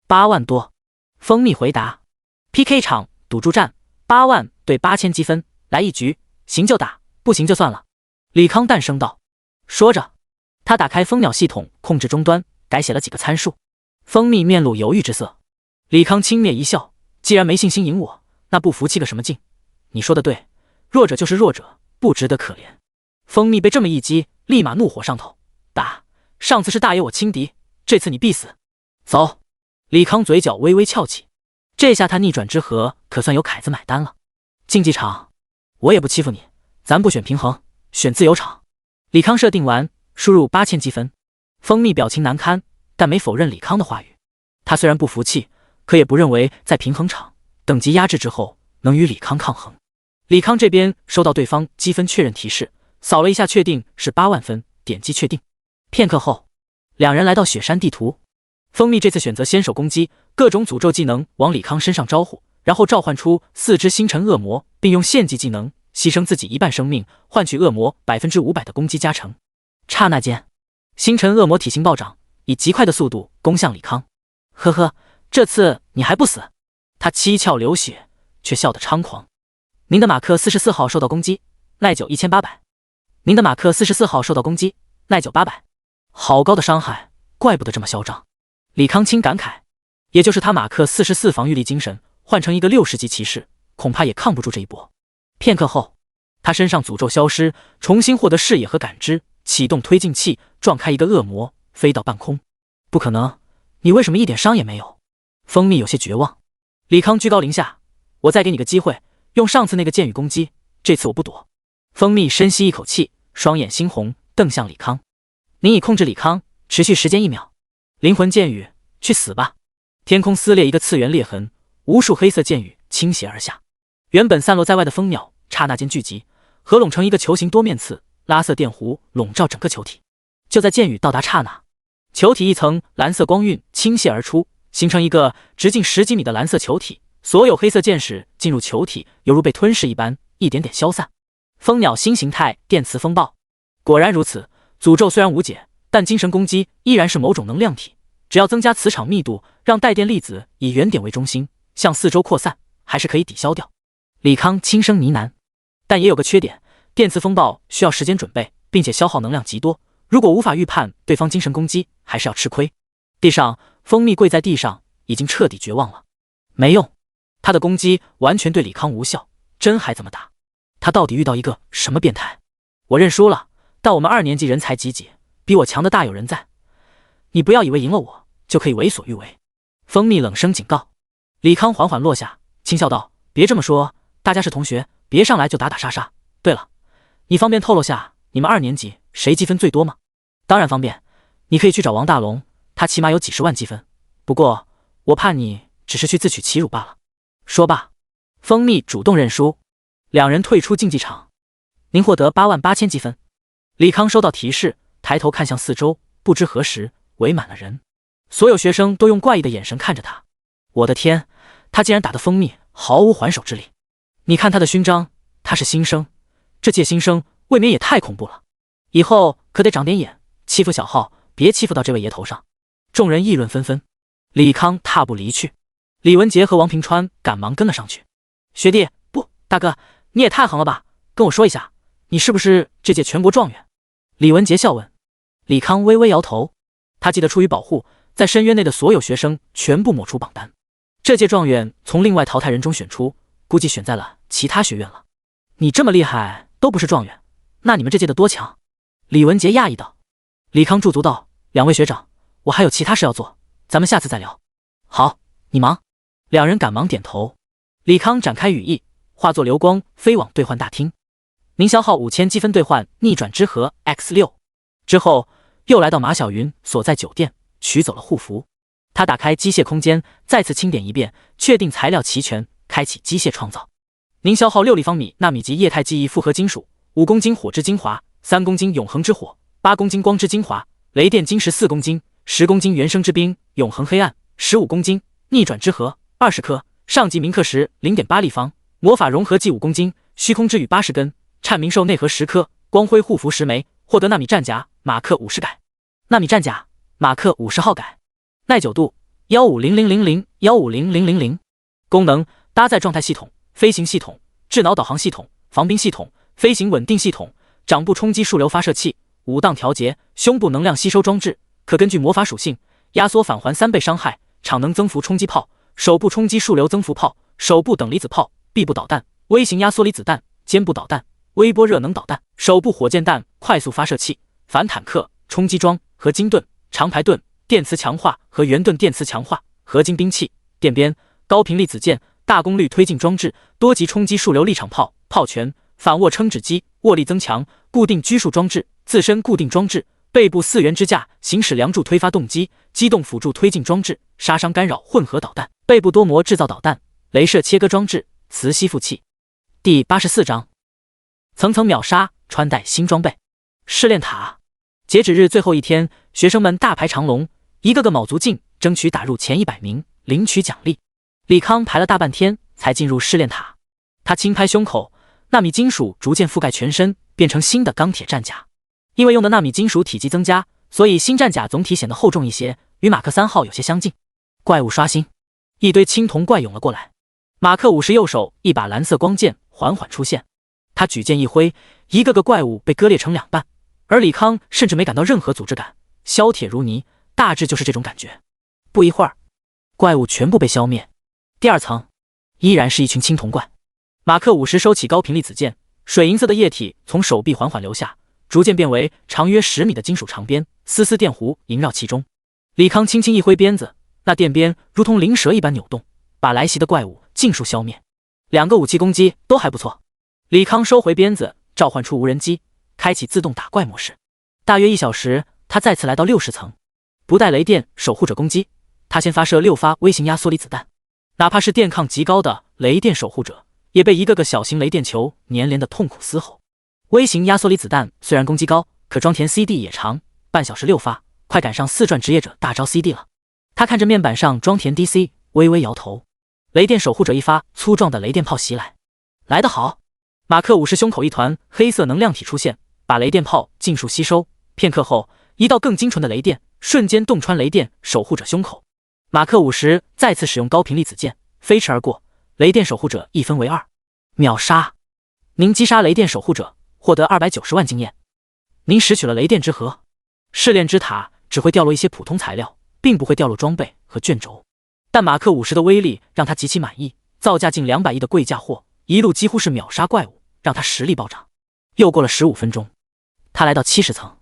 ？”8万多。蜂蜜回答。PK 场赌注战，8万对8000积分，来一局，行就打，不行就算了。李康淡声道。说着，他打开蜂鸟系统控制终端，改写了几个参数。蜂蜜面露犹豫之色。李康轻蔑一笑：“既然没信心赢我，那不服气个什么劲？你说的对，弱者就是弱者，不值得可怜。”蜂蜜被这么一击，立马怒火上头：“打！上次是大爷我轻敌，这次你必死！”走！李康嘴角微微翘起，这下他逆转之和可算有凯子买单了。竞技场，我也不欺负你，咱不选平衡，选自由场。李康设定完，输入8000积分。蜂蜜表情难堪，但没否认李康的话语。他虽然不服气，可也不认为在平衡场等级压制之后能与李康抗衡。李康这边收到对方积分确认提示，扫了一下确定是8万分，点击确定。片刻后，两人来到雪山地图。蜂蜜这次选择先手攻击，各种诅咒技能往李康身上招呼，然后召唤出4只星辰恶魔，并用献祭技能牺牲自己1半生命，换取恶魔500%的攻击加成。刹那间，星辰恶魔体型暴涨，以极快的速度攻向李康。呵呵，这次你还不死？他七窍流血，却笑得猖狂。您的马克44号受到攻击，耐久1800。您的马克44号受到攻击，耐久800。好高的伤害，怪不得这么嚣张。李康轻感慨，也就是他马克44防御力精神换成一个60级骑士，恐怕也抗不住这一波。片刻后，他身上诅咒消失，重新获得视野和感知，启动推进器，撞开一个恶魔，飞到半空。不可能，你为什么一点伤也没有？蜂蜜有些绝望。李康居高临下，我再给你个机会，用上次那个剑雨攻击，这次我不躲。蜂蜜深吸一口气，双眼猩红，瞪向李康。您已控制李康，持续时间1秒。灵魂剑雨，去死吧！天空撕裂一个次元裂痕，无数黑色剑雨倾斜而下。原本散落在外的蜂鸟刹那间聚集，合拢成一个球形多面刺，拉色电弧笼罩整个球体。就在箭雨到达刹那，球体一层蓝色光晕倾泻而出，形成一个直径10几米的蓝色球体。所有黑色箭矢进入球体，犹如被吞噬一般，一点点消散。蜂鸟新形态电磁风暴。果然如此，诅咒虽然无解，但精神攻击依然是某种能量体。只要增加磁场密度，让带电粒子以原点为中心向四周扩散，还是可以抵消掉。李康轻声呢喃。但也有个缺点，电磁风暴需要时间准备，并且消耗能量极多，如果无法预判对方精神攻击，还是要吃亏。地上，蜂蜜跪在地上，已经彻底绝望了。没用，他的攻击完全对李康无效，真还怎么打？他到底遇到一个什么变态？我认输了，但我们2年级人才济济，比我强的大有人在。你不要以为赢了我就可以为所欲为。蜂蜜冷声警告。李康缓缓落下，轻笑道：别这么说，大家是同学，别上来就打打杀杀。对了，你方便透露下你们2年级谁积分最多吗？当然方便，你可以去找王大龙，他起码有几10万积分。不过我怕你只是去自取其辱罢了。说罢，蜂蜜主动认输，两人退出竞技场。您获得8万8千积分。李康收到提示，抬头看向四周，不知何时围满了人，所有学生都用怪异的眼神看着他。我的天，他竟然打得蜂蜜毫无还手之力。你看他的勋章，他是新生，这届新生未免也太恐怖了。以后可得长点眼，欺负小号别欺负到这位爷头上。众人议论纷纷。李康踏步离去，李文杰和王平川赶忙跟了上去。学弟，不，大哥，你也太横了吧，跟我说一下，你是不是这届全国状元？李文杰笑问。李康微微摇头，他记得出于保护，在深渊内的所有学生全部抹除榜单，这届状元从另外淘汰人中选出，估计选在了其他学院了。你这么厉害都不是状元，那你们这届的多强？李文杰讶异道。李康驻足道：两位学长，我还有其他事要做，咱们下次再聊。好，你忙。两人赶忙点头。李康展开羽翼，化作流光飞往兑换大厅。您消耗5000积分兑换逆转之河 X6。之后又来到马小云所在酒店，取走了护符。他打开机械空间，再次清点一遍，确定材料齐全，开启机械创造。您消耗6立方米纳米级液态记忆复合金属，5公斤火之精华，3公斤永恒之火，8公斤光之精华，雷电晶石4公斤，10公斤原生之冰永恒黑暗，15公斤逆转之河20颗，上级铭刻石 0.8 立方，魔法融合剂5公斤，虚空之羽80根，颤冥兽内核10颗，光辉护符10枚，获得纳米战甲马克50改，纳米战甲马克50号改，耐久度1500001500000，功能搭载状态系统、飞行系统、智脑导航系统、防冰系统、飞行稳定系统、掌部冲击束流发射器、5档调节、胸部能量吸收装置，可根据魔法属性压缩返还3倍伤害，场能增幅冲击炮、手部冲击束流增幅炮、手部等离子炮、臂部导弹、微型压缩离子弹、肩部导弹、微波热能导弹、手部火箭弹快速发射器、反坦克、冲击装、合金盾、长排盾、电磁强化和圆盾电磁强化、合金兵器、电鞭、高频粒子箭、大功率推进装置、多级冲击束流立场炮、炮拳、反握撑指机、握力增强、固定拘束装置、自身固定装置、背部4元支架、行驶梁柱推发动机、机动辅助推进装置、杀伤干扰混合导弹、背部多模制造导弹、雷射切割装置、磁吸附器。第84章，层层秒杀，穿戴新装备。试炼塔截止日最后一天，学生们大排长龙，一个个卯足劲，争取打入前100名，领取奖励。李康排了大半天才进入试炼塔，他轻拍胸口，纳米金属逐渐覆盖全身，变成新的钢铁战甲。因为用的纳米金属体积增加，所以新战甲总体显得厚重一些，与马克3号有些相近。怪物刷新，一堆青铜怪涌了过来。马克50右手一把蓝色光剑缓缓出现，他举剑一挥，一个个怪物被割裂成2半，而李康甚至没感到任何组织感，削铁如泥，大致就是这种感觉。不一会儿，怪物全部被消灭。第2层依然是一群青铜怪。马克50收起高频粒子剑，水银色的液体从手臂缓缓流下，逐渐变为长约10米的金属长鞭，丝丝电弧萦绕其中。李康轻轻一挥鞭子，那电鞭如同灵蛇一般扭动，把来袭的怪物尽数消灭。2个武器攻击都还不错。李康收回鞭子，召唤出无人机，开启自动打怪模式。大约1小时，他再次来到60层，不带雷电守护者攻击，他先发射6发微型压缩离子弹。哪怕是电抗极高的雷电守护者，也被一个个小型雷电球粘连的痛苦嘶吼。微型压缩离子弹虽然攻击高，可装填 CD 也长，半小时6发，快赶上4转职业者大招 CD 了。他看着面板上装填 DC， 微微摇头。雷电守护者一发粗壮的雷电炮袭来，来得好！马克武士胸口一团黑色能量体出现，把雷电炮尽数吸收。片刻后，一道更精纯的雷电瞬间洞穿雷电守护者胸口。马克50再次使用高频粒子剑飞驰而过，雷电守护者一分为2，秒杀！您击杀雷电守护者，获得290万经验。您拾取了雷电之核，试炼之塔只会掉落一些普通材料，并不会掉落装备和卷轴。但马克50的威力让他极其满意，造价近200亿的贵价货，一路几乎是秒杀怪物，让他实力暴涨。又过了15分钟，他来到70层，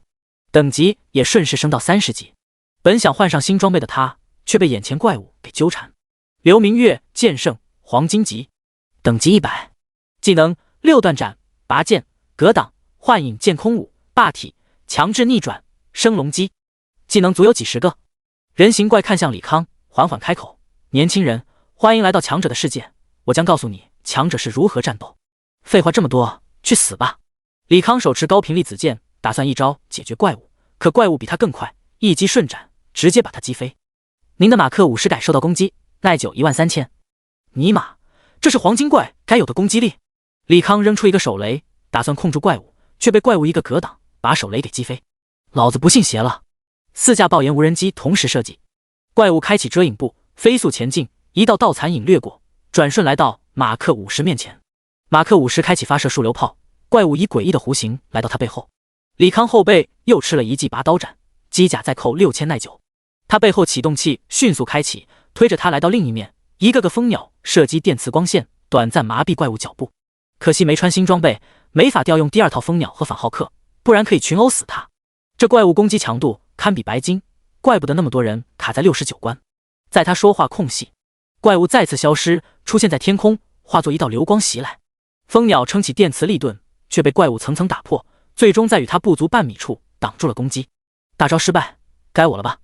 等级也顺势升到30级。本想换上新装备的他，却被眼前怪物给纠缠。刘明月剑圣黄金级，等级100，技能6段斩、拔剑、格挡、幻影剑空舞、霸体、强制逆转、升龙击，技能足有几十个。人形怪看向李康，缓缓开口：“年轻人，欢迎来到强者的世界，我将告诉你强者是如何战斗。”废话这么多，去死吧！李康手持高频粒子剑，打算一招解决怪物，可怪物比他更快，一击瞬斩，直接把他击飞。您的马克50改受到攻击，耐久13000。尼玛，这是黄金怪该有的攻击力！李康扔出一个手雷，打算控住怪物，却被怪物一个格挡，把手雷给击飞。老子不信邪了！4架爆炎无人机同时射击，怪物开启遮影步，飞速前进，一道倒残影掠过，转瞬来到马克50面前。马克50开启发射数流炮，怪物以诡异的弧形来到他背后。李康后背又吃了一记拔刀斩，机甲再扣6000耐久。他背后启动器迅速开启，推着他来到另一面，一个个蜂鸟射击电磁光线，短暂麻痹怪物脚步。可惜没穿新装备，没法调用第2套蜂鸟和反浩克，不然可以群殴死他。这怪物攻击强度堪比白金，怪不得那么多人卡在69关。在他说话空隙，怪物再次消失，出现在天空，化作一道流光袭来。蜂鸟撑起电磁力盾，却被怪物层层打破，最终在与他不足半米处挡住了攻击。大招失败，该我了吧？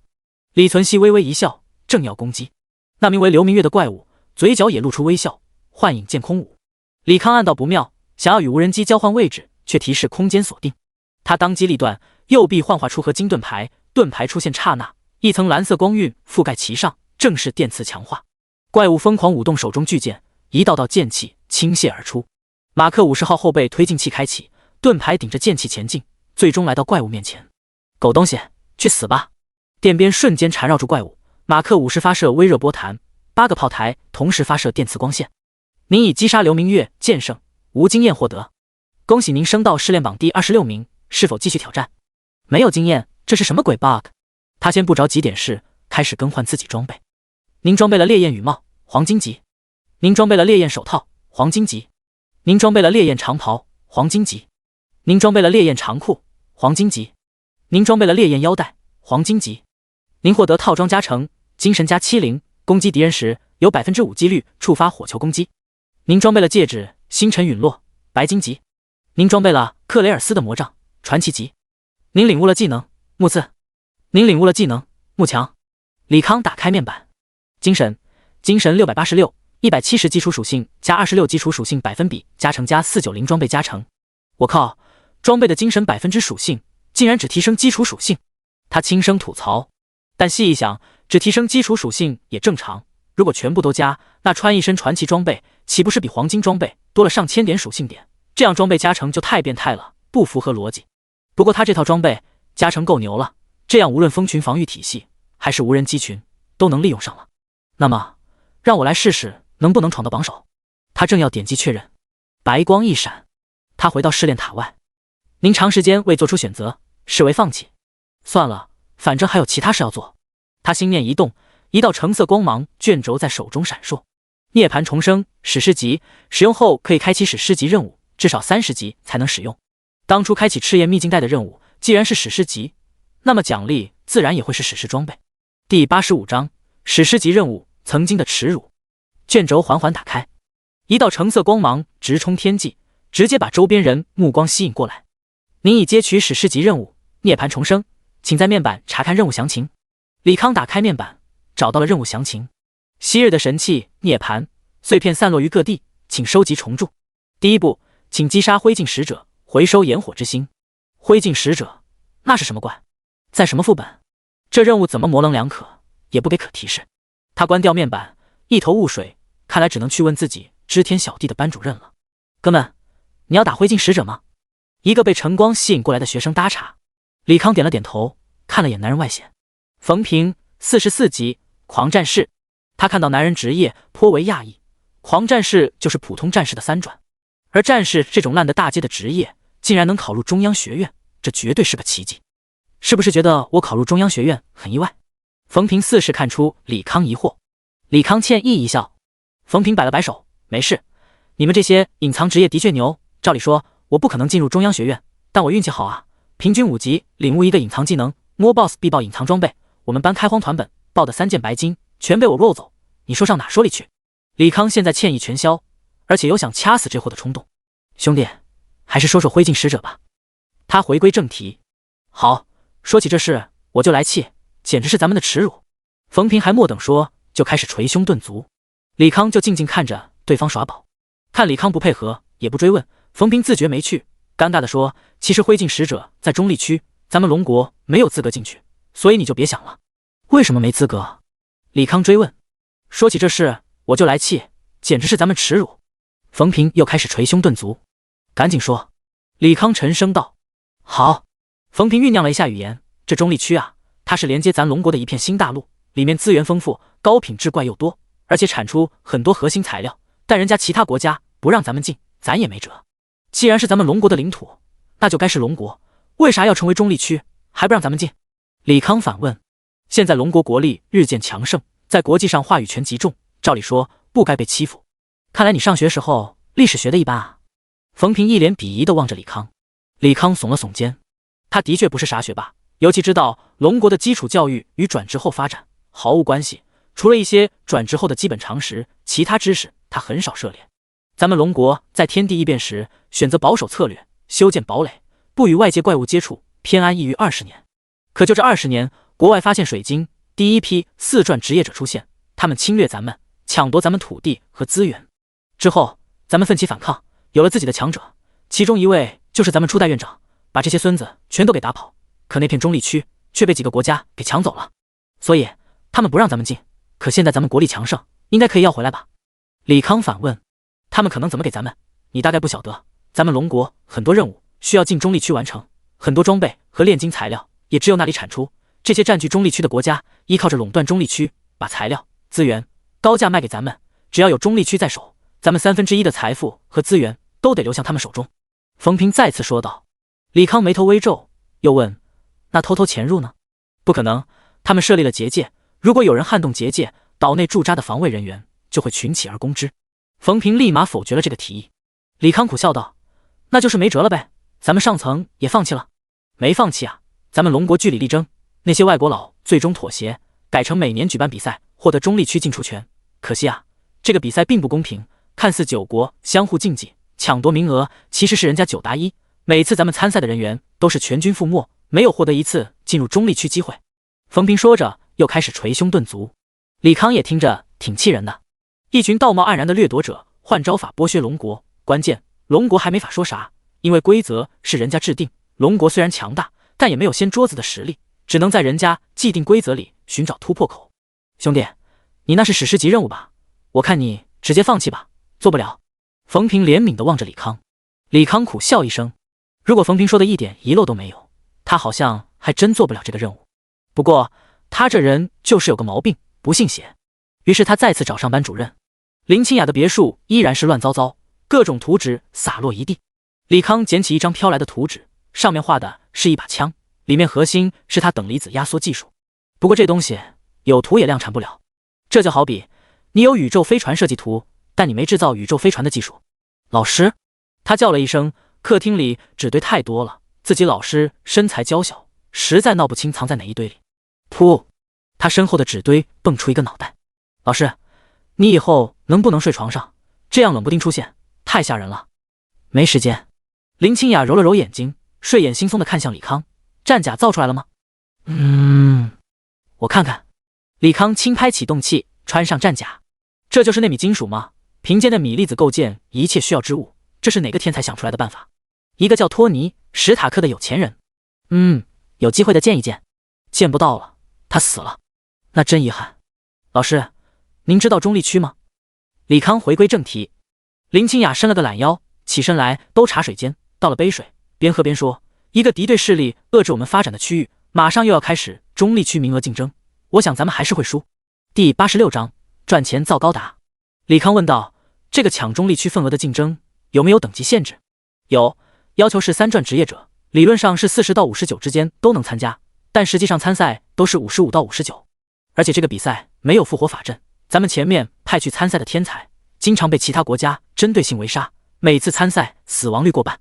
李存希微微一笑，正要攻击，那名为刘明月的怪物嘴角也露出微笑。幻影剑空舞，李康暗道不妙，想要与无人机交换位置，却提示空间锁定。他当机立断，右臂幻化出合金盾牌，盾牌出现刹那，一层蓝色光晕覆盖其上，正是电磁强化。怪物疯狂舞动手中巨剑，一道道剑气倾泻而出。马克50号后背推进器开启，盾牌顶着剑气前进，最终来到怪物面前。狗东西，去死吧！电鞭瞬间缠绕住怪物，马克50发射微热波弹，8个炮台同时发射电磁光线。您已击杀刘明月剑圣，无经验获得。恭喜您升到试炼榜第26名，是否继续挑战？没有经验，这是什么鬼 bug？ 他先不着急点事，开始更换自己装备。您装备了烈焰羽帽，黄金级；您装备了烈焰手套，黄金级；您装备了烈焰长袍，黄金级；您装备了烈焰长裤，黄金级；您装备了烈焰腰带，黄金级。您获得套装加成，精神加70，攻击敌人时有 5% 几率触发火球攻击。您装备了戒指，星辰陨落，白金级。您装备了克雷尔斯的魔杖，传奇级。您领悟了技能木刺，您领悟了技能木墙。李康打开面板，精神686 170基础属性加26基础属性百分比加成加490装备加成。我靠，装备的精神属性竟然只提升基础属性。他轻声吐槽，但细一想，只提升基础属性也正常，如果全部都加，那穿一身传奇装备岂不是比黄金装备多了上千点属性点？这样装备加成就太变态了，不符合逻辑。不过他这套装备加成够牛了，这样无论蜂群防御体系还是无人机群都能利用上了。那么让我来试试能不能闯到榜首。他正要点击确认，白光一闪，他回到试炼塔外。您长时间未做出选择，视为放弃。算了，反正还有其他事要做。他心念一动，一道橙色光芒卷轴在手中闪烁。涅槃重生史诗级，使用后可以开启史诗级任务，至少30级才能使用。当初开启赤焰秘境带的任务既然是史诗级，那么奖励自然也会是史诗装备。第85章史诗级任务，曾经的耻辱。卷轴缓缓打开，一道橙色光芒直冲天际，直接把周边人目光吸引过来。您已接取史诗级任务涅槃重生，请在面板查看任务详情。李康打开面板，找到了任务详情。昔日的神器涅槃碎片散落于各地，请收集重铸。第一步，请击杀灰烬使者，回收炎火之心。灰烬使者，那是什么怪？在什么副本？这任务怎么模棱两可，也不给可提示。他关掉面板，一头雾水，看来只能去问自己知天小地的班主任了。哥们，你要打灰烬使者吗？一个被晨光吸引过来的学生搭茬。李康点了点头，看了眼男人外显。冯平，44级，狂战士。他看到男人职业颇为讶异，狂战士就是普通战士的3转，而战士这种烂的大街的职业竟然能考入中央学院，这绝对是个奇迹。是不是觉得我考入中央学院很意外？冯平似是看出李康疑惑。李康歉意一笑。冯平摆了摆手，没事，你们这些隐藏职业的确牛，照理说我不可能进入中央学院，但我运气好啊，平均5级领悟一个隐藏技能，摸 BOSS 必爆隐藏装备，我们班开荒团本爆的3件白金全被我 roll 走，你说上哪说理去？李康现在歉意全消，而且有想掐死这货的冲动。兄弟，还是说说灰烬使者吧。他回归正题。好，说起这事我就来气，简直是咱们的耻辱。冯平还莫等说，就开始捶胸顿足。李康就静静看着对方耍宝，看李康不配合也不追问，冯平自觉没趣，尴尬地说，其实灰烬使者在中立区，咱们龙国没有资格进去，所以你就别想了。为什么没资格？李康追问。说起这事我就来气，简直是咱们耻辱。冯平又开始捶胸顿足。赶紧说。李康沉声道。好。冯平酝酿了一下语言，这中立区啊，它是连接咱龙国的一片新大陆，里面资源丰富，高品质怪又多，而且产出很多核心材料，但人家其他国家不让咱们进，咱也没辙。既然是咱们龙国的领土，那就该是龙国，为啥要成为中立区，还不让咱们进？李康反问。现在龙国国力日渐强盛，在国际上话语权极重，照理说不该被欺负。看来你上学时候历史学的一般啊。冯平一脸鄙夷地望着李康。李康耸了耸肩，他的确不是啥学霸，尤其知道龙国的基础教育与转职后发展毫无关系，除了一些转职后的基本常识，其他知识他很少涉猎。咱们龙国在天地异变时选择保守策略，修建堡垒，不与外界怪物接触，偏安一隅20年。可就这20年，国外发现水晶，第一批4转职业者出现，他们侵略咱们，抢夺咱们土地和资源。之后咱们奋起反抗，有了自己的强者，其中一位就是咱们初代院长，把这些孙子全都给打跑。可那片中立区却被几个国家给抢走了，所以他们不让咱们进。可现在咱们国力强盛，应该可以要回来吧？李康反问。他们可能怎么给咱们？你大概不晓得，咱们龙国很多任务需要进中立区完成，很多装备和炼金材料也只有那里产出。这些占据中立区的国家依靠着垄断中立区，把材料、资源高价卖给咱们。只要有中立区在手，咱们1/3的财富和资源都得流向他们手中。冯平再次说道。李康眉头微皱，又问：那偷偷潜入呢？不可能，他们设立了结界，如果有人撼动结界，岛内驻扎的防卫人员就会群起而攻之。冯平立马否决了这个提议。李康苦笑道：那就是没辙了呗，咱们上层也放弃了。没放弃啊，咱们龙国据理力争，那些外国佬最终妥协，改成每年举办比赛，获得中立区进出权。可惜啊，这个比赛并不公平，看似9国相互竞技抢夺名额，其实是人家9打1，每次咱们参赛的人员都是全军覆没，没有获得一次进入中立区机会。冯平说着又开始捶胸顿足。李康也听着挺气人的，一群道貌岸然的掠夺者换招法剥削龙国，关键龙国还没法说啥，因为规则是人家制定，龙国虽然强大，但也没有掀桌子的实力，只能在人家既定规则里寻找突破口。兄弟，你那是史诗级任务吧？我看你直接放弃吧，做不了。冯平怜悯地望着李康。李康苦笑一声，如果冯平说的一点遗漏都没有，他好像还真做不了这个任务。不过他这人就是有个毛病，不信邪。于是他再次找上班主任。林清雅的别墅依然是乱糟糟，各种图纸洒落一地。李康捡起一张飘来的图纸，上面画的是一把枪，里面核心是他等离子压缩技术。不过这东西有图也量产不了，这就好比你有宇宙飞船设计图，但你没制造宇宙飞船的技术。老师，他叫了一声，客厅里纸堆太多了，自己老师身材娇小，实在闹不清藏在哪一堆里。噗，他身后的纸堆蹦出一个脑袋。老师，你以后能不能睡床上？这样冷不丁出现，太吓人了。没时间。林清雅揉了揉眼睛，睡眼惺忪地看向李康。战甲造出来了吗？我看看。李康轻拍启动器，穿上战甲。这就是纳米金属吗？凭借纳米粒子构建一切需要之物，这是哪个天才想出来的办法？一个叫托尼·史塔克的有钱人。有机会的见一见。见不到了，他死了。那真遗憾。老师，您知道中立区吗？李康回归正题。林清雅伸了个懒腰，起身来兜茶水间，倒了杯水，边喝边说：一个敌对势力遏制我们发展的区域，马上又要开始中立区名额竞争，我想咱们还是会输。第86章赚钱造高达。李康问道：这个抢中立区份额的竞争有没有等级限制？有，要求是3转职业者，理论上是40到59之间都能参加，但实际上参赛都是55到59。而且这个比赛没有复活法阵，咱们前面派去参赛的天才经常被其他国家针对性围杀，每次参赛死亡率过半。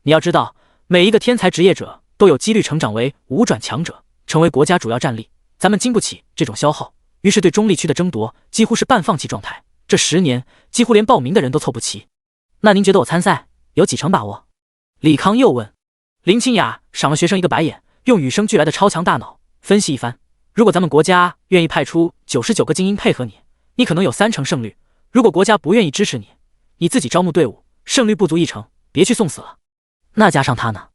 你要知道，每一个天才职业者都有几率成长为5转强者，成为国家主要战力，咱们经不起这种消耗，于是对中立区的争夺几乎是半放弃状态。这10年几乎连报名的人都凑不齐。那您觉得我参赛有几成把握？李康又问。林清雅赏了学生一个白眼，用与生俱来的超强大脑分析一番：如果咱们国家愿意派出99个精英配合你，你可能有3成胜率；如果国家不愿意支持你，你自己招募队伍，胜率不足1成，别去送死了。那加上他呢？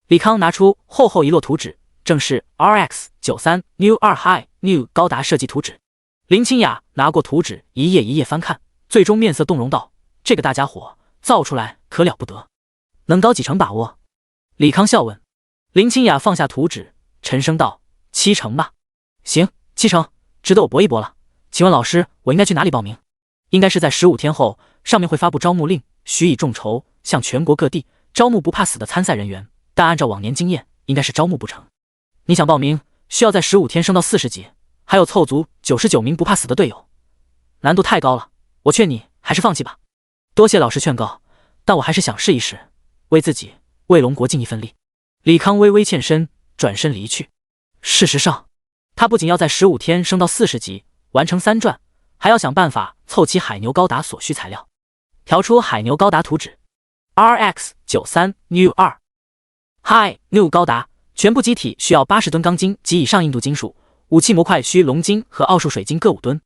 李康拿出厚厚一摞图纸，正是 RX93 New 2 High New 高达设计图纸。林清雅拿过图纸一页一页翻看，最终面色动容道：这个大家伙造出来可了不得，能高几成把握？李康笑问。林清雅放下图纸，沉声道：7成吧。行，7成，值得我搏一搏了。请问老师，我应该去哪里报名？应该是在15天后，上面会发布招募令，许以众筹，向全国各地招募不怕死的参赛人员，但按照往年经验，应该是招募不成。你想报名，需要在15天升到40级，还有凑足99名不怕死的队友，难度太高了，我劝你还是放弃吧。多谢老师劝告，但我还是想试一试，为自己为龙国尽一份力。李康微微欠身，转身离去。事实上，他不仅要在15天升到40级，完成3转，还要想办法凑齐海牛高达所需材料。调出海牛高达图纸 RX93 New 2 High New 高达全部机体需要80吨钢筋及以上硬度金属，武器模块需龙晶和奥数水晶各5吨。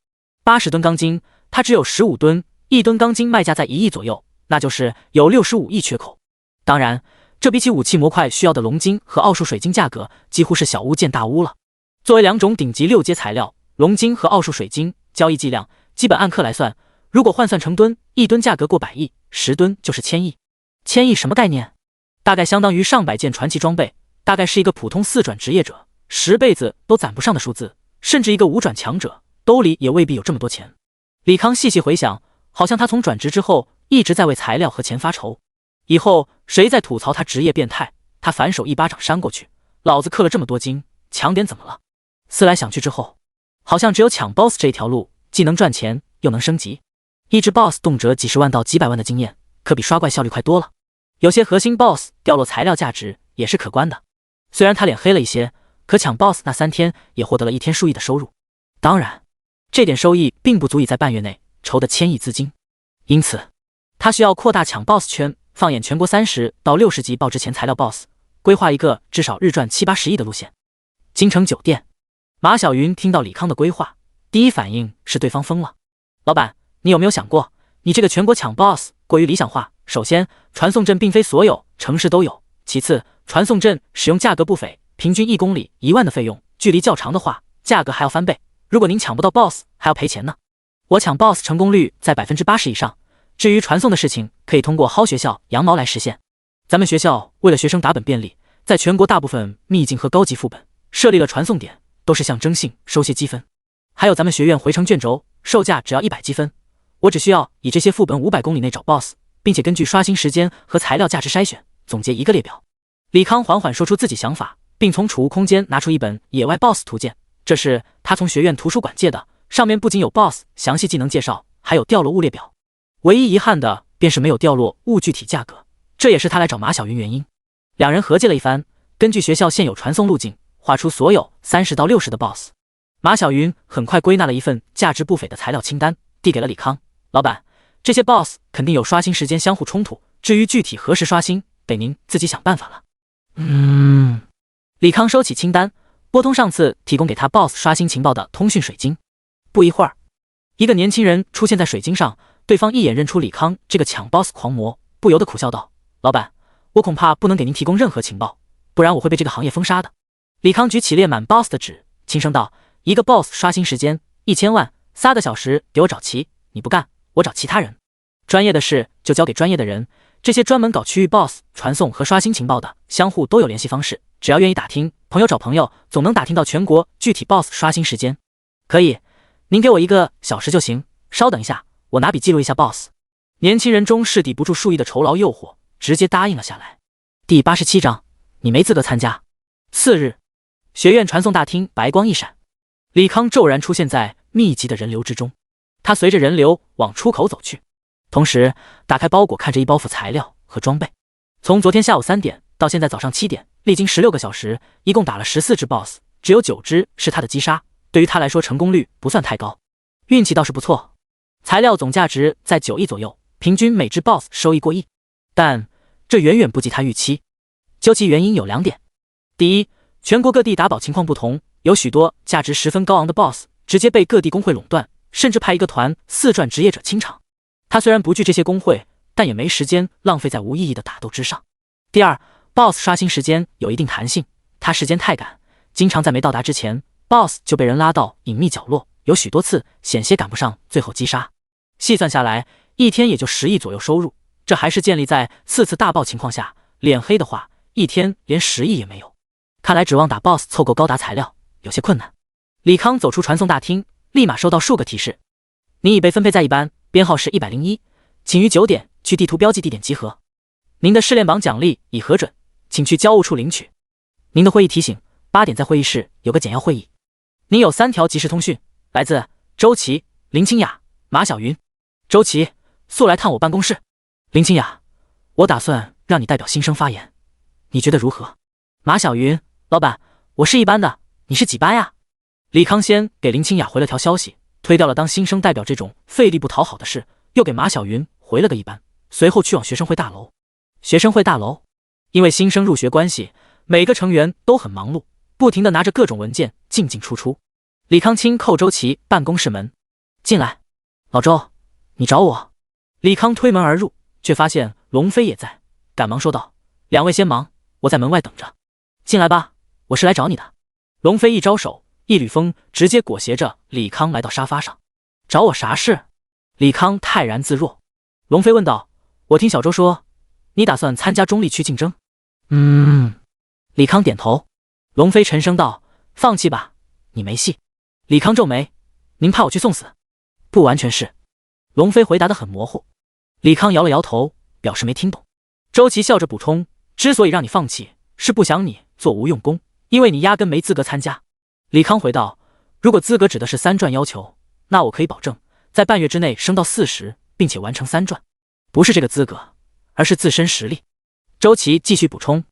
80吨钢筋，它只有15吨，1吨钢筋卖价在1亿左右，那就是有65亿缺口。当然，这比起武器模块需要的龙晶和奥数水晶价格，几乎是小巫见大巫了。作为2种顶级6阶材料，龙晶和奥数水晶交易计量基本按克来算，如果换算成吨，1吨价格过100亿，10吨就是1000亿。1000亿什么概念？大概相当于上百件传奇装备，大概是一个普通4转职业者10辈子都攒不上的数字，甚至一个5转强者兜里也未必有这么多钱。李康细细回想，好像他从转职之后一直在为材料和钱发愁。以后谁再吐槽他职业变态，他反手一巴掌扇过去。老子氪了这么多金，抢点怎么了？思来想去之后，好像只有抢 BOSS 这一条路，既能赚钱又能升级。一只 BOSS 动辄几十万到几百万的经验，可比刷怪效率快多了。有些核心 BOSS 掉落材料价值也是可观的。虽然他脸黑了一些，可抢 BOSS 那3天也获得了1天数亿的收入。当然，这点收益并不足以在半月内筹得1000亿资金，因此他需要扩大抢 BOSS 圈，放眼全国30到60级爆之前材料 BOSS， 规划一个至少日赚7、80亿的路线。京城酒店，马小云听到李康的规划，第一反应是对方疯了。老板，你有没有想过，你这个全国抢 BOSS 过于理想化。首先，传送阵并非所有城市都有，其次，传送阵使用价格不菲，平均1公里1万的费用，距离较长的话，价格还要翻倍。如果您抢不到 BOSS， 还要赔钱呢。我抢 BOSS 成功率在80%以上，至于传送的事情，可以通过薅学校羊毛来实现。咱们学校为了学生打本便利，在全国大部分秘境和高级副本设立了传送点，都是象征性收些积分。还有咱们学院回城卷轴，售价只要100积分。我只需要以这些副本500公里内找 BOSS， 并且根据刷新时间和材料价值筛选，总结一个列表。李康缓缓说出自己想法，并从储物空间拿出一本野外 BOSS 图鉴，这是他从学院图书馆借的，上面不仅有 BOSS 详细技能介绍，还有掉落物列表。唯一遗憾的便是没有掉落物具体价格，这也是他来找马小云原因。两人合计了一番，根据学校现有传送路径，画出所有30到60的 BOSS。马小云很快归纳了一份价值不菲的材料清单，递给了李康。老板，这些 BOSS 肯定有刷新时间相互冲突，至于具体何时刷新，得您自己想办法了。李康收起清单，拨通上次提供给他 BOSS 刷新情报的通讯水晶。不一会儿，一个年轻人出现在水晶上，对方一眼认出李康这个抢 boss 狂魔，不由得苦笑道：“老板，我恐怕不能给您提供任何情报，不然我会被这个行业封杀的。”李康举起列满 boss 的纸，轻声道：“一个 boss 刷新时间1000万，3个小时给我找齐，你不干，我找其他人。专业的事就交给专业的人，这些专门搞区域 boss 传送和刷新情报的，相互都有联系方式，只要愿意打听，朋友找朋友，总能打听到全国具体 boss 刷新时间。可以，您给我1个小时就行，稍等一下，我拿笔记录一下 boss。”年轻人终是抵不住数亿的酬劳诱惑，直接答应了下来。第87章，你没资格参加。次日，学院传送大厅白光一闪，李康骤然出现在密集的人流之中。他随着人流往出口走去，同时打开包裹，看着一包袱材料和装备。从昨天下午3点到现在早上7点，历经16个小时，一共打了14只 boss， 只有9只是他的击杀，对于他来说成功率不算太高，运气倒是不错。材料总价值在9亿左右，平均每只 boss 收益过亿，但这远远不及他预期。究其原因有2点：第一，全国各地打宝情况不同，有许多价值十分高昂的 boss 直接被各地工会垄断，甚至派一个团4转职业者清场。他虽然不惧这些工会，但也没时间浪费在无意义的打斗之上。第二， boss 刷新时间有一定弹性，他时间太赶，经常在没到达之前 boss 就被人拉到隐秘角落，有许多次险些赶不上最后击杀。细算下来，一天也就10亿左右收入，这还是建立在次大爆情况下，脸黑的话一天连10亿也没有。看来指望打 boss 凑够高达材料有些困难。李康走出传送大厅，立马收到数个提示：您已被分配在一班，编号是101，请于9点去地图标记地点集合。您的试炼榜奖励已核准，请去交物处领取。您的会议提醒：8点在会议室有个简要会议。您有3条即时通讯，来自周琦、林清雅、马小云。周琦，速来探我办公室。林清雅，我打算让你代表新生发言，你觉得如何？马小云，老板，我是一班的，你是几班呀？李康先给林清雅回了条消息，推掉了当新生代表这种费力不讨好的事，又给马小云回了个一班，随后去往学生会大楼。学生会大楼，因为新生入学关系，每个成员都很忙碌，不停地拿着各种文件进进出出。李康轻叩周琦办公室门，进来。老周，你找我？李康推门而入，却发现龙飞也在，赶忙说道：“两位先忙，我在门外等着。进来吧，我是来找你的。”龙飞一招手，一缕风直接裹挟着李康来到沙发上。找我啥事？李康泰然自若。龙飞问道：“我听小周说，你打算参加中立区竞争？”李康点头。龙飞沉声道：“放弃吧，你没戏。”李康皱眉：“您怕我去送死？”不完全是。龙飞回答得很模糊。李康摇了摇头，表示没听懂。周琦笑着补充：“之所以让你放弃，是不想你做无用功，因为你压根没资格参加。”李康回道：“如果资格指的是3转要求，那我可以保证在半月之内升到40，并且完成3转。不是这个资格，而是自身实力。”周琦继续补充：“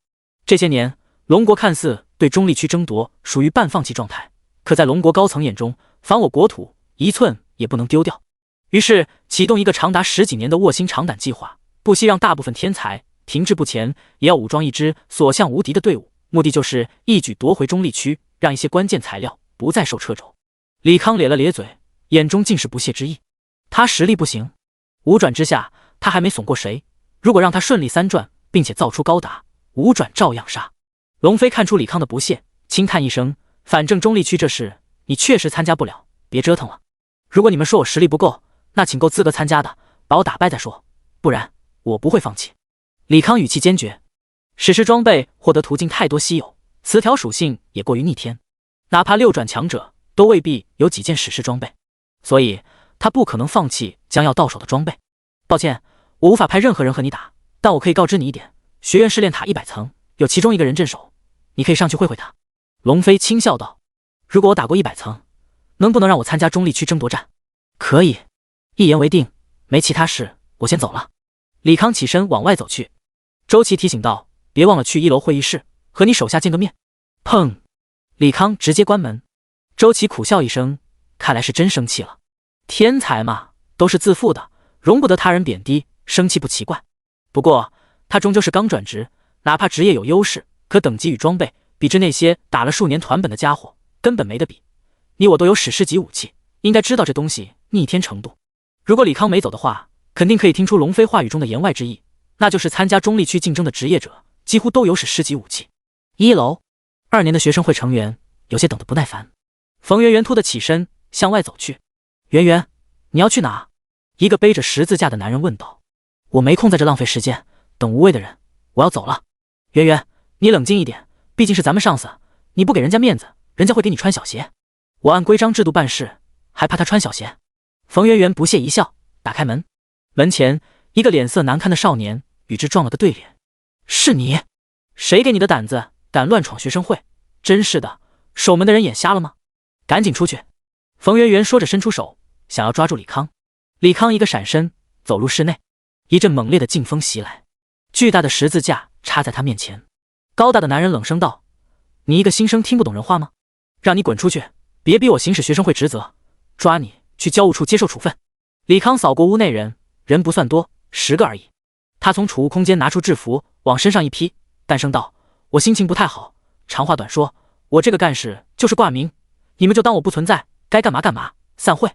这些年，龙国看似对中立区争夺属于半放弃状态，可在龙国高层眼中，防我国土1寸也不能丢掉。于是启动一个长达10几年的卧薪尝胆计划，不惜让大部分天才停滞不前，也要武装一支所向无敌的队伍，目的就是一举夺回中立区，让一些关键材料不再受掣肘。”李康咧了咧嘴，眼中尽是不屑之意。他实力不行，5转之下他还没怂过谁，如果让他顺利3转，并且造出高达5转照样杀。龙飞看出李康的不屑，轻叹一声：“反正中立区这事你确实参加不了，别折腾了。如果你们说我实力不够，那请够资格参加的，把我打败再说，不然我不会放弃。”李康语气坚决。史诗装备获得途径太多稀有，词条属性也过于逆天，哪怕6转强者都未必有几件史诗装备，所以他不可能放弃将要到手的装备。抱歉，我无法派任何人和你打，但我可以告知你一点，学院试炼塔100层有其中一个人镇守，你可以上去会会他。龙飞轻笑道：“如果我打过100层，能不能让我参加中立区争夺战？”可以。一言为定，没其他事，我先走了。李康起身往外走去。周琦提醒道：“别忘了去1楼会议室和你手下见个面。”砰！李康直接关门。周琦苦笑一声，看来是真生气了。天才嘛，都是自负的，容不得他人贬低，生气不奇怪。不过他终究是刚转职，哪怕职业有优势，可等级与装备比之那些打了数年团本的家伙根本没得比。你我都有史诗级武器，应该知道这东西逆天程度。如果李康没走的话，肯定可以听出龙飞话语中的言外之意，那就是参加中立区竞争的职业者几乎都有使市级武器。1楼，2年的学生会成员有些等得不耐烦。冯圆圆突地起身向外走去。圆圆，你要去哪？一个背着十字架的男人问道。我没空在这浪费时间，等无谓的人，我要走了。圆圆，你冷静一点，毕竟是咱们上司，你不给人家面子，人家会给你穿小鞋。我按规章制度办事，还怕他穿小鞋？冯圆圆不屑一笑，打开门。门前一个脸色难堪的少年与之撞了个对脸。是你？谁给你的胆子，敢乱闯学生会？真是的，守门的人眼瞎了吗？赶紧出去！冯圆圆说着伸出手，想要抓住李康。李康一个闪身，走入室内。一阵猛烈的劲风袭来，巨大的十字架插在他面前。高大的男人冷声道：你一个新生听不懂人话吗？让你滚出去，别逼我行使学生会职责，抓你去教务处接受处分。李康扫过屋内人，人不算多，10个而已。他从储物空间拿出制服往身上一披，淡声道：我心情不太好，长话短说，我这个干事就是挂名，你们就当我不存在，该干嘛干嘛，散会。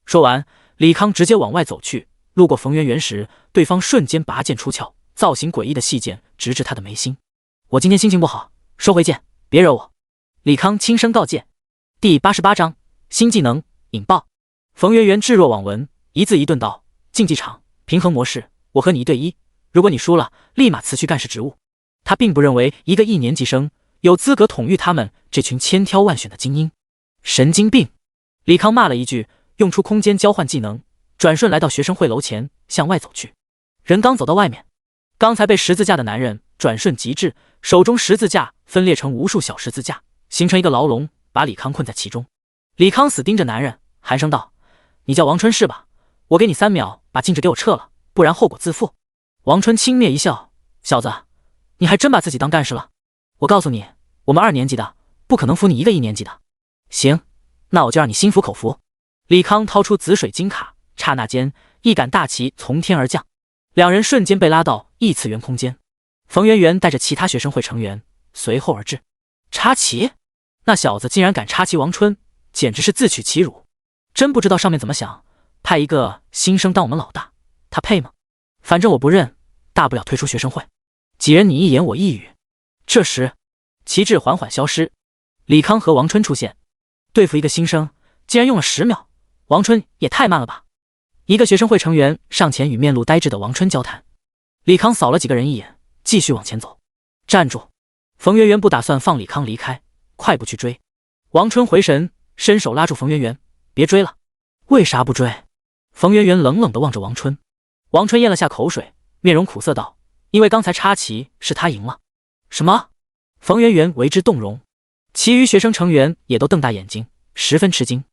说完，李康直接往外走去。路过冯圆圆时，对方瞬间拔剑出鞘，造型诡异的细剑直至他的眉心。我今天心情不好，收回剑，别惹我。李康轻声告诫。第88章新技能引爆。冯圆圆置若罔闻，一字一顿道：竞技场平衡模式，我和你1对1，如果你输了，立马辞去干事职务。他并不认为一个1年级生有资格统御他们这群千挑万选的精英。神经病！李康骂了一句，用出空间交换技能，转瞬来到学生会楼前，向外走去。人刚走到外面，刚才被十字架的男人转瞬即至，手中十字架分裂成无数小十字架，形成一个牢笼，把李康困在其中。李康死盯着男人，寒声道：你叫王春是吧？我给你3秒把禁制给我撤了，不然后果自负。王春轻蔑一笑：小子，你还真把自己当干事了？我告诉你，我们2年级的不可能服你一个1年级的。行，那我就让你心服口服。李康掏出紫水晶卡，刹那间一杆大旗从天而降，两人瞬间被拉到异次元空间。冯圆圆带着其他学生会成员随后而至。插旗？那小子竟然敢插旗王春，简直是自取其辱。真不知道上面怎么想，派一个新生当我们老大，他配吗？反正我不认，大不了退出学生会。几人你一言我一语。这时旗帜缓缓消失，李康和王春出现。对付一个新生竟然用了10秒，王春也太慢了吧。一个学生会成员上前与面露呆滞的王春交谈。李康扫了几个人一眼，继续往前走。站住！冯圆圆不打算放李康离开，快步去追。王春回神，伸手拉住冯圆圆：别追了。为啥不追？冯圆圆冷冷地望着王春。王春咽了下口水，面容苦涩道：因为刚才插旗是他赢了。什么？冯圆圆为之动容，其余学生成员也都瞪大眼睛，十分吃惊。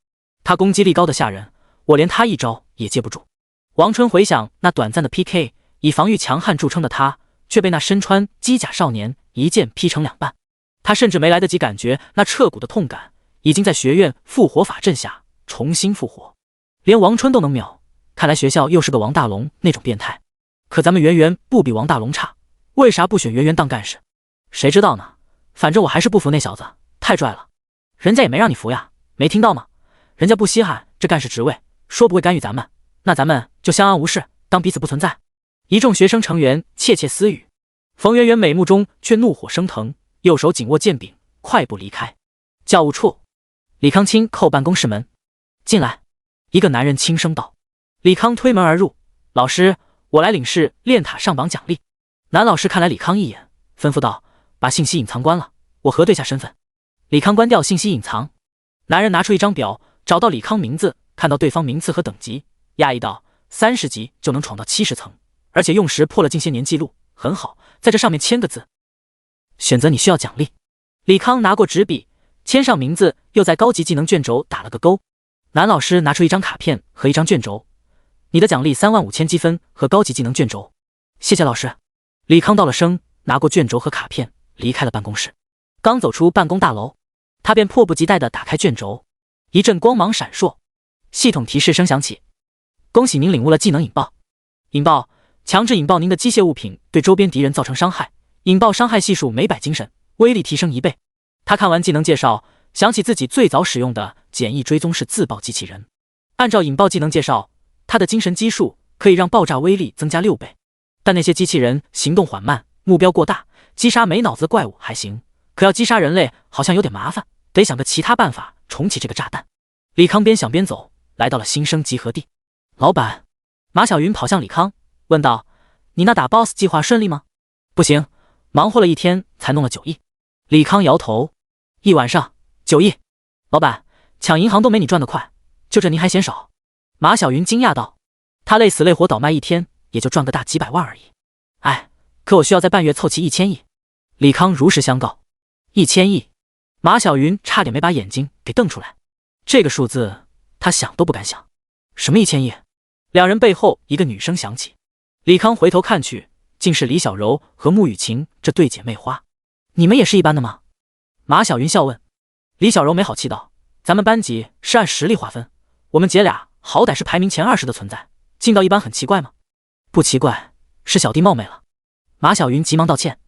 他攻击力高的吓人，我连他一招也接不住。王春回想那短暂的 PK， 以防御强悍著称的他，却被那身穿机甲少年一剑劈成2半。他甚至没来得及感觉那彻骨的痛感，已经在学院复活法阵下重新复活。连王春都能秒，看来学校又是个王大龙那种变态。可咱们圆圆不比王大龙差，为啥不选圆圆当干事？谁知道呢？反正我还是不服那小子，太拽了。人家也没让你服呀，没听到吗？人家不稀罕这干事职位，说不会干预咱们，那咱们就相安无事，当彼此不存在。一众学生成员窃窃私语，冯圆圆美目中却怒火升腾，右手紧握剑柄，快步离开。教务处，李康轻叩办公室门。进来。一个男人轻声道。李康推门而入。老师，我来领示炼塔上榜奖励。男老师看来李康一眼，吩咐道：把信息隐藏关了，我核对下身份。李康关掉信息隐藏。男人拿出一张表，找到李康名字，看到对方名次和等级，讶异道：30级就能闯到70层，而且用时破了近些年记录，很好，在这上面签个字。选择你需要奖励。李康拿过纸笔，签上名字，又在高级技能卷轴打了个勾。男老师拿出一张卡片和一张卷轴，你的奖励35000积分和高级技能卷轴。谢谢老师。李康道了声，拿过卷轴和卡片，离开了办公室。刚走出办公大楼，他便迫不及待地打开卷轴，一阵光芒闪烁，系统提示声响起：恭喜您领悟了技能引爆。引爆，强制引爆您的机械物品对周边敌人造成伤害，引爆伤害系数每100精神，威力提升1倍。他看完技能介绍，想起自己最早使用的简易追踪式自爆机器人，按照引爆技能介绍，他的精神基数可以让爆炸威力增加6倍。但那些机器人行动缓慢，目标过大，击杀没脑子的怪物还行，可要击杀人类好像有点麻烦，得想个其他办法重启这个炸弹。李康边想边走，来到了新生集合地。老板，马小云跑向李康，问道：“你那打 BOSS 计划顺利吗？”不行，忙活了一天才弄了9亿。李康摇头，1晚上9亿。老板，抢银行都没你赚得快，就这您还嫌少？马小云惊讶道。他累死累活倒卖一天，也就赚个大几百万而已。哎，可我需要在半月凑齐1000亿。李康如实相告。1000亿？马小云差点没把眼睛给瞪出来。这个数字他想都不敢想。什么1000亿？两人背后一个女声响起。李康回头看去，竟是李小柔和穆雨晴这对姐妹花。你们也是一班的吗？马小云笑问。李小柔没好气道：“咱们班级是按实力划分，我们姐俩好歹是排名前20的存在，进到一班很奇怪吗？”不奇怪，是小弟冒昧了。马小云急忙道歉。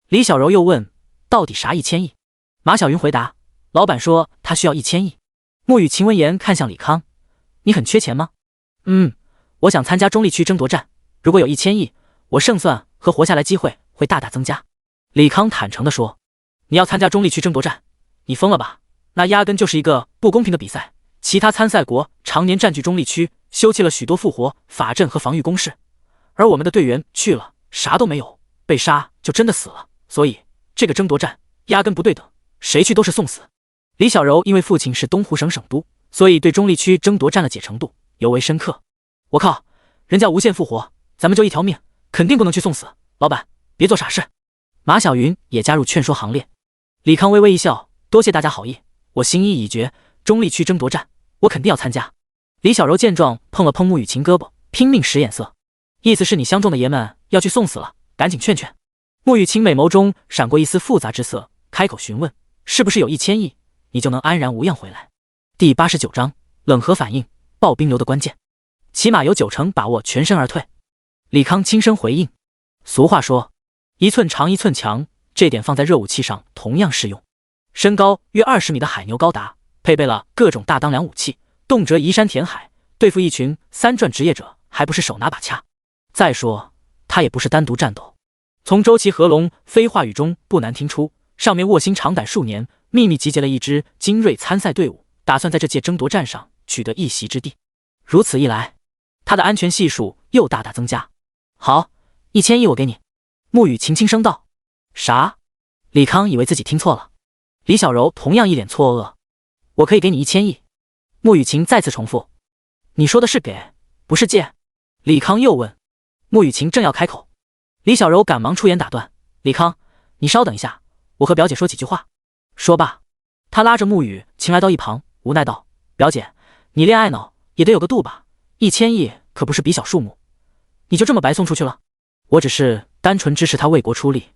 李小柔又问：“到底啥1000亿？”马小云回答：“老板说他需要1000亿。”穆雨晴闻言看向李康：“你很缺钱吗？”“我想参加中立区争夺战，如果有1000亿，我胜算和活下来机会会大大增加。”李康坦诚地说：“你要参加中立区争夺战？你疯了吧？那压根就是一个不公平的比赛。其他参赛国常年占据中立区，修葺了许多复活法阵和防御工事，而我们的队员去了啥都没有，被杀就真的死了。所以这个争夺战压根不对等，谁去都是送死。”李小柔因为父亲是东湖省省督，所以对中立区争夺战的解程度尤为深刻。我靠，人家无限复活，咱们就一条命，肯定不能去送死。老板，别做傻事。马小云也加入劝说行列。李康微微一笑，多谢大家好意，我心意已决，中立区争夺战，我肯定要参加。李小柔见状，碰了碰穆雨晴胳膊，拼命使眼色，意思是你相中的爷们要去送死了，赶紧劝劝。穆雨晴美眸中闪过一丝复杂之色，开口询问：“是不是有1000亿，你就能安然无恙回来？”第89章冷核反应，爆冰流的关键，起码有90%把握全身而退。李康轻声回应。俗话说一寸长一寸强，这点放在热武器上同样适用。身高约20米的海牛高达，配备了各种大当量武器，动辄移山填海，对付一群3转职业者还不是手拿把掐。再说他也不是单独战斗，从周琦合龙飞话语中不难听出，上面卧薪尝胆数年，秘密集结了一支精锐参赛队伍，打算在这届争夺战上取得一席之地。如此一来，他的安全系数又大大增加。好，1000亿我给你。穆雨晴轻声道。啥？李康以为自己听错了。李小柔同样一脸错愕。我可以给你1000亿。穆雨晴再次重复。你说的是给，不是借？李康又问。穆雨晴正要开口，李小柔赶忙出言打断。李康，你稍等一下，我和表姐说几句话。说罢，他拉着穆雨晴来到一旁，无奈道：“表姐，你恋爱脑也得有个度吧，1000亿可不是比小数目，你就这么白送出去了？我只是单纯支持他为国出力，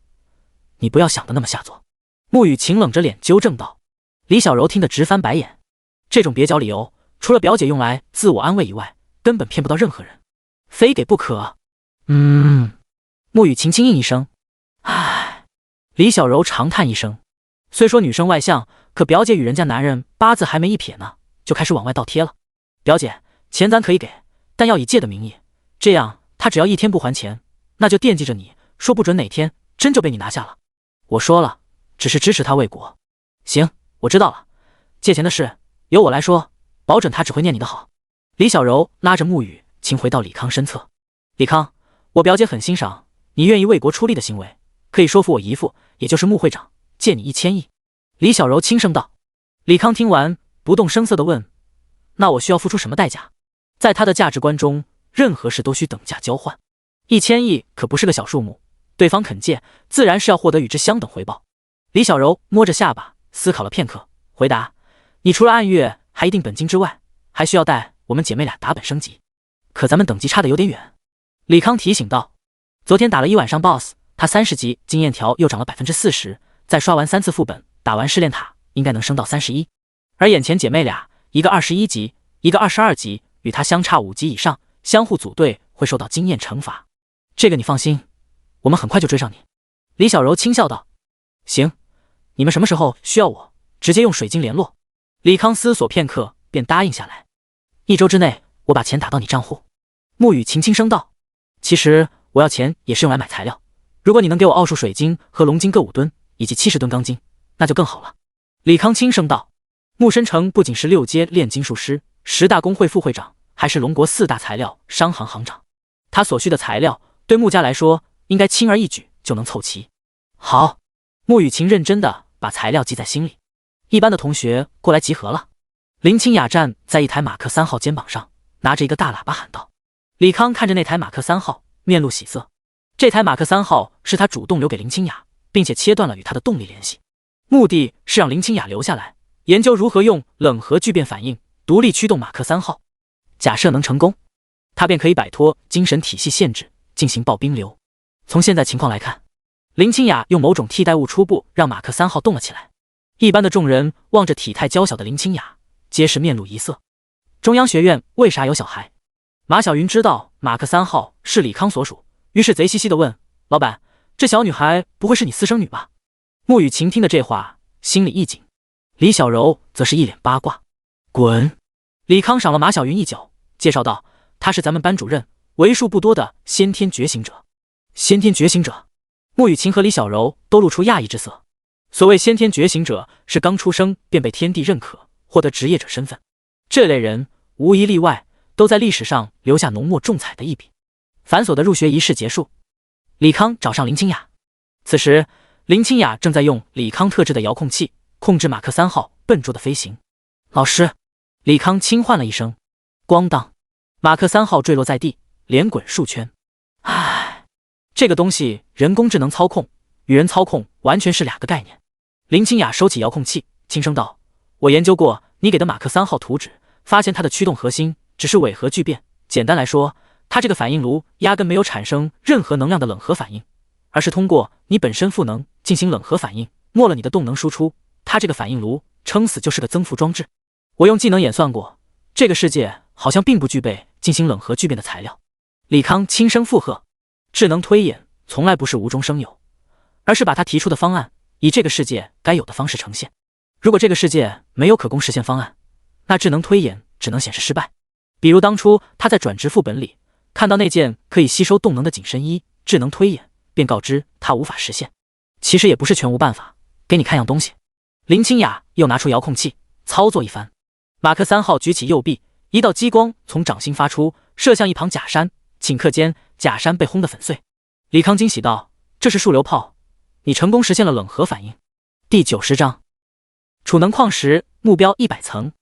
你不要想的那么下作。”穆雨晴冷着脸纠正道。李小柔听得直翻白眼，这种蹩脚理由，除了表姐用来自我安慰以外，根本骗不到任何人，非给不可。穆雨晴轻应一声，唉。李小柔长叹一声，虽说女生外向，可表姐与人家男人八字还没一撇呢，就开始往外倒贴了。表姐，钱咱可以给，但要以借的名义，这样他只要一天不还钱，那就惦记着你，说不准哪天真就被你拿下了。我说了，只是支持他为国。行，我知道了，借钱的事由我来说，保准他只会念你的好。李小柔拉着穆雨晴回到李康身侧。李康，我表姐很欣赏你愿意为国出力的行为，可以说服我姨父，也就是穆会长，借你1000亿。李小柔轻声道。李康听完，不动声色地问：“那我需要付出什么代价？”在他的价值观中，任何事都需等价交换。1000亿可不是个小数目，对方肯借，自然是要获得与之相等回报。李小柔摸着下巴，思考了片刻，回答：“你除了按月还一定本金之外，还需要带我们姐妹俩打本升级，可咱们等级差的有点远。”李康提醒道：“昨天打了1晚上 BOSS， 他30级经验条又涨了 40%， 再刷完3次副本，打完试炼塔，应该能升到31。而眼前姐妹俩，一个21级，一个22级，与他相差5级以上，相互组队会受到经验惩罚。这个你放心，我们很快就追上你。”李小柔轻笑道：“行，你们什么时候需要我，直接用水晶联络。”李康思索片刻，便答应下来。1周之内我把钱打到你账户。沐雨晴轻声道。其实我要钱也是用来买材料，如果你能给我奥数水晶和龙晶各5吨，以及70吨钢筋，那就更好了。李康轻声道。沐深成不仅是6阶炼金术师，10大工会副会长，还是龙国4大材料商行行长，他所需的材料对沐家来说应该轻而易举就能凑齐。好，沐雨晴认真的把材料记在心里。一班的同学过来集合了。林清雅站在一台马克3号肩膀上，拿着一个大喇叭喊道。李康看着那台马克3号，面露喜色。这台马克3号是他主动留给林清雅，并且切断了与他的动力联系，目的是让林清雅留下来，研究如何用冷核聚变反应独立驱动马克3号。假设能成功，他便可以摆脱精神体系限制，进行爆冰流。从现在情况来看，林清雅用某种替代物初步让马克3号动了起来。一般的众人望着体态娇小的林清雅，皆是面露疑色。中央学院为啥有小孩？马小云知道马克3号是李康所属，于是贼兮兮地问：“老板，这小女孩不会是你私生女吧？”沐雨晴听的这话，心里一紧。李小柔则是一脸八卦：“滚！”李康赏了马小云一脚，介绍道：“他是咱们班主任，为数不多的先天觉醒者。”先天觉醒者？沐雨晴和李小柔都露出讶异之色。所谓先天觉醒者，是刚出生便被天地认可，获得职业者身份。这类人无一例外都在历史上留下浓墨重彩的一笔。繁琐的入学仪式结束，李康找上林清雅。此时林清雅正在用李康特制的遥控器控制马克3号笨拙的飞行。老师，李康轻唤了一声，咣当，马克3号坠落在地，连滚数圈。唉，这个东西人工智能操控与人操控完全是2个概念。林清雅收起遥控器，轻声道：“我研究过你给的马克3号图纸，发现它的驱动核心只是伪核聚变。简单来说，它这个反应炉压根没有产生任何能量的冷核反应，而是通过你本身赋能进行冷核反应，没了你的动能输出。它这个反应炉撑死就是个增幅装置。我用技能演算过，这个世界好像并不具备进行冷核聚变的材料。”李康轻声附和：“智能推演从来不是无中生有，而是把他提出的方案以这个世界该有的方式呈现。如果这个世界没有可供实现方案，那智能推演只能显示失败。比如当初他在转职副本里看到那件可以吸收动能的紧身衣，智能推演便告知他无法实现。其实也不是全无办法，给你看样东西。”林清雅又拿出遥控器操作一番，马克3号举起右臂，一道激光从掌心发出，射向一旁假山，顷刻间假山被轰得粉碎。李康惊喜道：“这是数流炮，你成功实现了冷核反应。”第90章储能矿石，目标100层。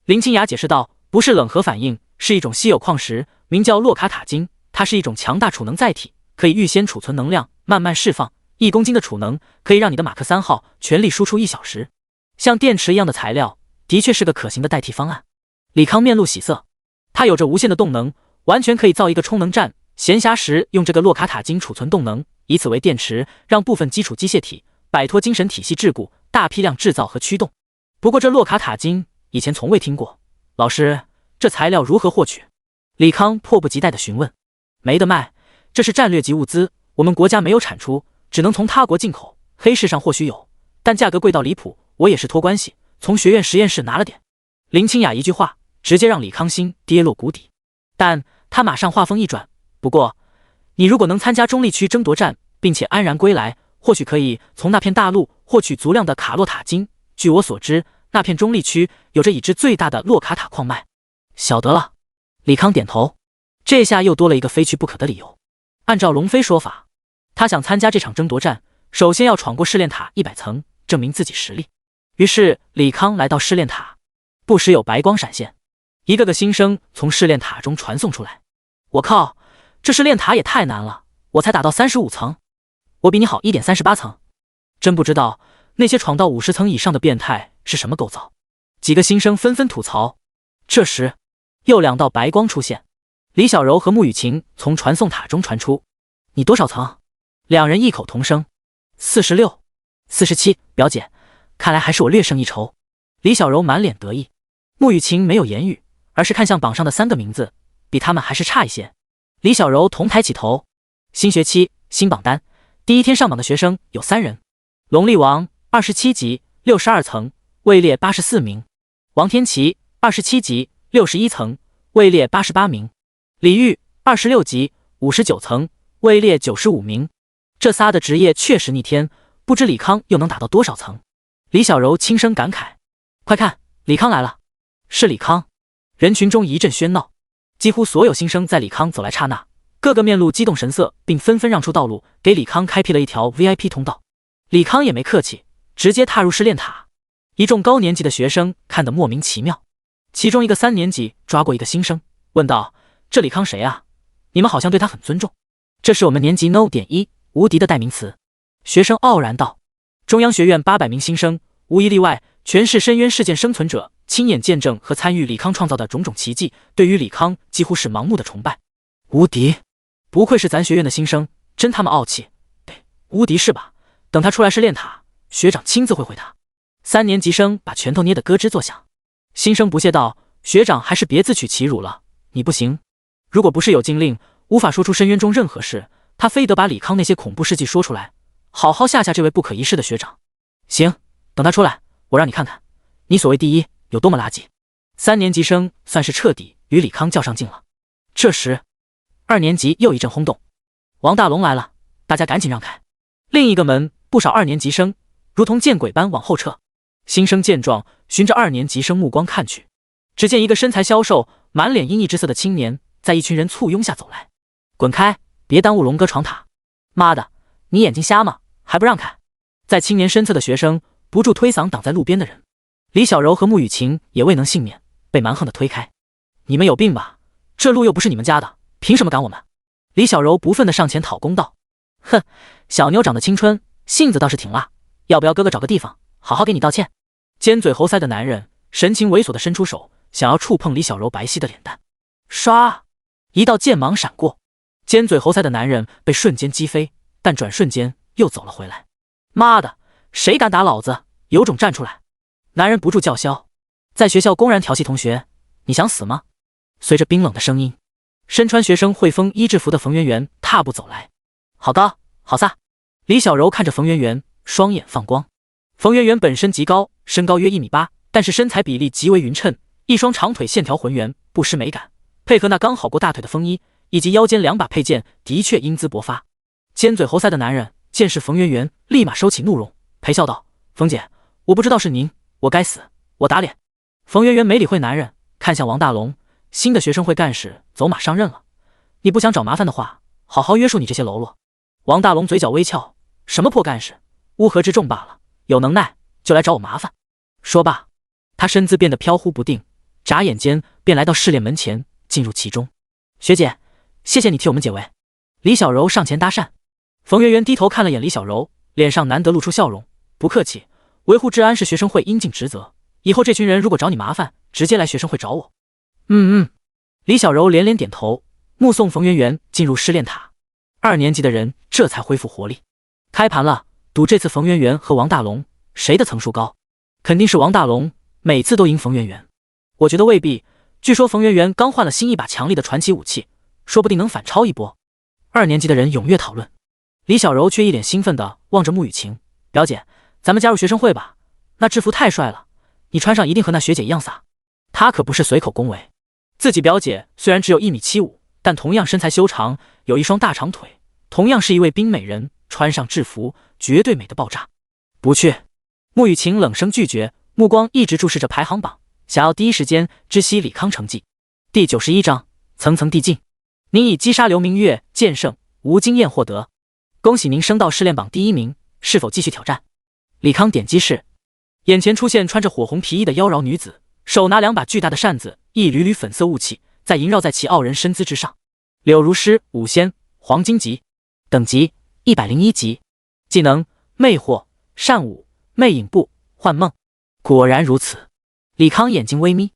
林清雅解释道：“不是冷核反应，是一种稀有矿石，名叫洛卡塔金，它是一种强大储能载体，可以预先储存能量，慢慢释放。1公斤的储能可以让你的马克3号全力输出1小时。像电池一样的材料，的确是个可行的代替方案。”李康面露喜色，他有着无限的动能，完全可以造一个充能站，闲暇时用这个洛卡塔金储存动能，以此为电池，让部分基础机械体摆脱精神体系桎梏，大批量制造和驱动。不过这洛卡塔金以前从未听过，老师，这材料如何获取？李康迫不及待地询问。没得卖，这是战略级物资，我们国家没有产出，只能从他国进口，黑市上或许有，但价格贵到离谱，我也是托关系，从学院实验室拿了点。林清雅一句话，直接让李康心跌落谷底。但他马上话锋一转，不过，你如果能参加中立区争夺战，并且安然归来，或许可以从那片大陆获取足量的卡洛塔金。据我所知，那片中立区有着已知最大的洛卡塔矿脉。晓得了。李康点头，这下又多了一个非去不可的理由。按照龙飞说法，他想参加这场争夺战，首先要闯过试炼塔100层，证明自己实力。于是李康来到试炼塔，不时有白光闪现，一个个新生从试炼塔中传送出来。我靠，这试炼塔也太难了，我才打到35层，我比你好1.38层。真不知道那些闯到50层以上的变态是什么构造。几个新生纷纷吐槽。这时又2道白光出现，李小柔和沐雨晴从传送塔中传出。你多少层？2人异口同声。46、47，表姐，看来还是我略胜一筹。李小柔满脸得意，沐雨晴没有言语，而是看向榜上的3个名字，比他们还是差一些。李小柔同抬起头，新学期新榜单，第一天上榜的学生有3人。龙力王27级62层，位列84名。王天琪27级61层，位列88名；李煜26级59层，位列95名。这仨的职业确实逆天，不知李康又能打到多少层。李小柔轻声感慨：“快看，李康来了！”是李康。人群中一阵喧闹，几乎所有新生在李康走来刹那，个个面露激动神色，并纷纷让出道路，给李康开辟了一条 VIP 通道。李康也没客气，直接踏入试炼塔。一众高年级的学生看得莫名其妙，其中一个3年级抓过一个新生，问道：“这李康谁啊？你们好像对他很尊重。”这是我们年级 No.1 无敌的代名词。学生傲然道：“中央学院800名新生，无一例外，全是深渊事件生存者，亲眼见证和参与李康创造的种种奇迹，对于李康几乎是盲目的崇拜。无敌，不愧是咱学院的新生，真他妈傲气。无敌是吧？等他出来试炼塔，学长亲自会他。”3年级生把拳头捏得咯吱作响。新生不屑道：“学长还是别自取其辱了，你不行。如果不是有禁令，无法说出深渊中任何事，他非得把李康那些恐怖事迹说出来，好好吓吓这位不可一世的学长。行，等他出来，我让你看看，你所谓第一有多么垃圾。”3年级生算是彻底与李康较上劲了。这时2年级又一阵轰动，王大龙来了，大家赶紧让开。另一个门，不少2年级生如同见鬼般往后撤。新生见状，循着2年级生目光看去，只见一个身材消瘦、满脸阴翳之色的青年在一群人簇拥下走来。滚开，别耽误龙哥闯塔！妈的，你眼睛瞎吗？还不让开！在青年身侧的学生不住推搡挡在路边的人。李小柔和穆雨晴也未能幸免，被蛮横的推开。你们有病吧？这路又不是你们家的，凭什么赶我们？李小柔不忿地上前讨公道。哼，小妞长得青春，性子倒是挺辣，要不要哥哥找个地方好好给你道歉？尖嘴猴腮的男人神情猥琐地伸出手，想要触碰李小柔白皙的脸蛋。唰，一道剑芒闪过，尖嘴猴腮的男人被瞬间击飞，但转瞬间又走了回来。妈的，谁敢打老子？有种站出来！男人不住叫嚣，在学校公然调戏同学，你想死吗？随着冰冷的声音，身穿学生会风衣制服的冯媛媛踏步走来。好高，好飒！李小柔看着冯媛媛，双眼放光。冯媛媛本身极高，身高约1.8米，但是身材比例极为匀称，一双长腿线条浑圆，不失美感，配合那刚好过大腿的风衣以及腰间2把佩剑，的确英姿勃发。尖嘴猴腮的男人见是冯媛媛，立马收起怒容，陪笑道：“冯姐，我不知道是您，我该死，我打脸。”冯媛媛没理会男人，看向王大龙：“新的学生会干事走马上任了，你不想找麻烦的话，好好约束你这些喽啰。”王大龙嘴角微翘：“什么破干事，乌合之众罢了，有能耐就来找我麻烦。”说罢，他身姿变得飘忽不定，眨眼间便来到试炼门前，进入其中。“学姐，谢谢你替我们解围。”李小柔上前搭讪。冯媛媛低头看了眼李小柔，脸上难得露出笑容：“不客气，维护治安是学生会应尽职责，以后这群人如果找你麻烦，直接来学生会找我。”李小柔连连点头，目送冯媛媛进入试炼塔。2年级的人这才恢复活力。开盘了，赌这次冯媛媛和王大龙谁的层数高？肯定是王大龙，每次都赢冯媛媛。我觉得未必，据说冯媛媛刚换了新一把强力的传奇武器，说不定能反超一波。2年级的人踊跃讨论。李小柔却一脸兴奋地望着穆雨晴：“表姐，咱们加入学生会吧，那制服太帅了，你穿上一定和那学姐一样飒。”她可不是随口恭维，自己表姐虽然只有1.75米，但同样身材修长，有一双大长腿，同样是一位冰美人，穿上制服绝对美得爆炸。不去！穆雨晴冷声拒绝，目光一直注视着排行榜，想要第一时间知悉李康成绩。第91章层层递进，您以击杀刘明月剑圣无经验获得，恭喜您升到试炼榜第1名，是否继续挑战？李康点击是，眼前出现穿着火红皮衣的妖娆女子，手拿2把巨大的扇子，一缕缕粉色雾气在萦绕在其傲人身姿之上。柳如诗武仙，黄金级，等级101级，技能魅惑、善舞、魅影步、幻梦。果然如此，李康眼睛微眯。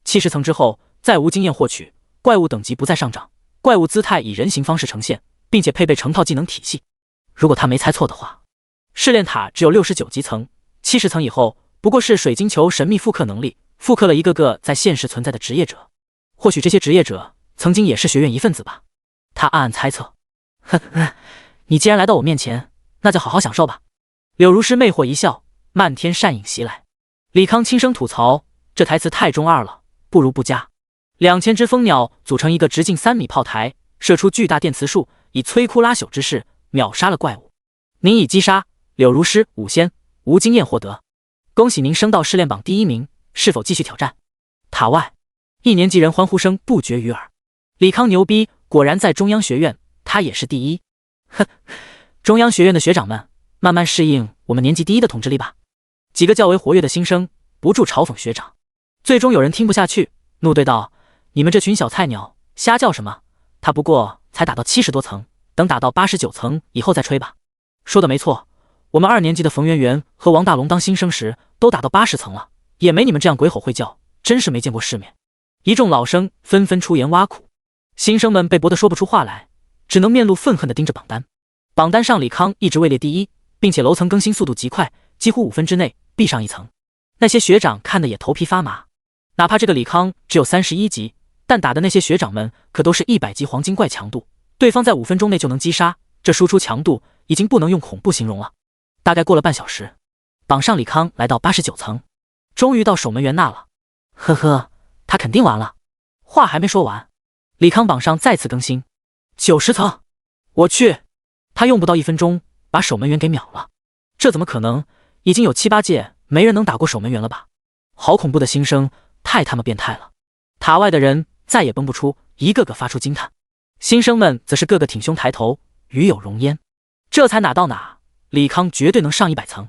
70层之后，再无经验获取，怪物等级不再上涨，怪物姿态以人形方式呈现，并且配备成套技能体系。如果他没猜错的话，试炼塔只有69级层，70层以后不过是水晶球神秘复刻能力，复刻了一个个在现实存在的职业者。或许这些职业者曾经也是学院一份子吧，他暗暗猜测。你既然来到我面前，那就好好享受吧。柳如诗魅惑一笑，漫天扇影袭来。李康轻声吐槽，这台词太中二了，不如不加。2000只蜂鸟组成一个直径3米炮台，射出巨大电磁束，以摧枯拉朽之势秒杀了怪物。您已击杀柳如诗5仙，无经验获得。恭喜您升到试炼榜第1名，是否继续挑战？塔外，1年级人欢呼声不绝于耳。李康牛逼，果然在中央学院，他也是第一。哼，中央学院的学长们，慢慢适应我们年级第1的统治力吧。几个较为活跃的新生不住嘲讽学长。最终有人听不下去，怒对道：“你们这群小菜鸟，瞎叫什么？他不过才打到70多层，等打到89层以后再吹吧。”说的没错，我们2年级的冯媛媛和王大龙当新生时都打到80层了，也没你们这样鬼吼会叫，真是没见过世面。一众老生纷纷出言挖苦，新生们被驳得说不出话来，只能面露愤恨地盯着榜单。榜单上李康一直位列第1，并且楼层更新速度极快，几乎5分之内必上1层。那些学长看得也头皮发麻，哪怕这个李康只有31级，但打的那些学长们可都是100级黄金怪强度，对方在5分钟内就能击杀，这输出强度已经不能用恐怖形容了。大概过了半小时，榜上李康来到89层，终于到守门员那了。呵呵，他肯定完了。话还没说完，李康榜上再次更新90层，我去，他用不到1分钟把守门员给秒了。这怎么可能？已经有7、8届没人能打过守门员了吧？好恐怖的新生，太他妈变态了。塔外的人再也绷不出，一个个发出惊叹。新生们则是个个挺胸抬头，与有荣焉。这才哪到哪，李康绝对能上100层。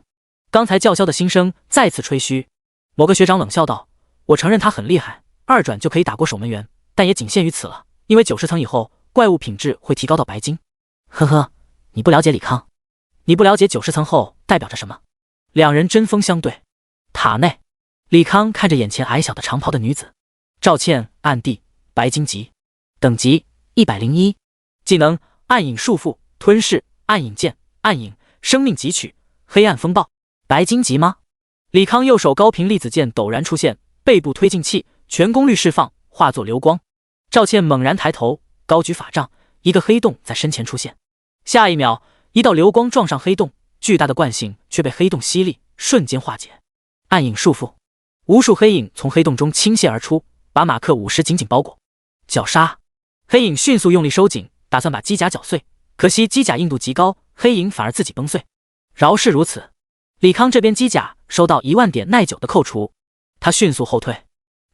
刚才叫嚣的新生再次吹嘘。某个学长冷笑道：“我承认他很厉害，2转就可以打过守门员，但也仅限于此了，因为90层以后怪物品质会提高到白金。”呵呵，你不了解李康，你不了解90层后代表着什么。两人针锋相对。塔内，李康看着眼前矮小的长袍的女子。赵倩，暗地，白金级，等级101，技能暗影束缚、吞噬、暗影剑、暗影、生命汲取、黑暗风暴。白金级吗？李康右手高频粒子剑陡然出现，背部推进器全功率释放，化作流光。赵倩猛然抬头，高举法杖，一个黑洞在身前出现。下一秒，一道流光撞上黑洞，巨大的惯性却被黑洞吸力瞬间化解。暗影束缚，无数黑影从黑洞中倾泻而出，把马克50紧紧包裹。绞杀，黑影迅速用力收紧，打算把机甲绞碎，可惜机甲硬度极高，黑影反而自己崩碎。饶是如此，李康这边机甲收到1万点耐久的扣除，他迅速后退。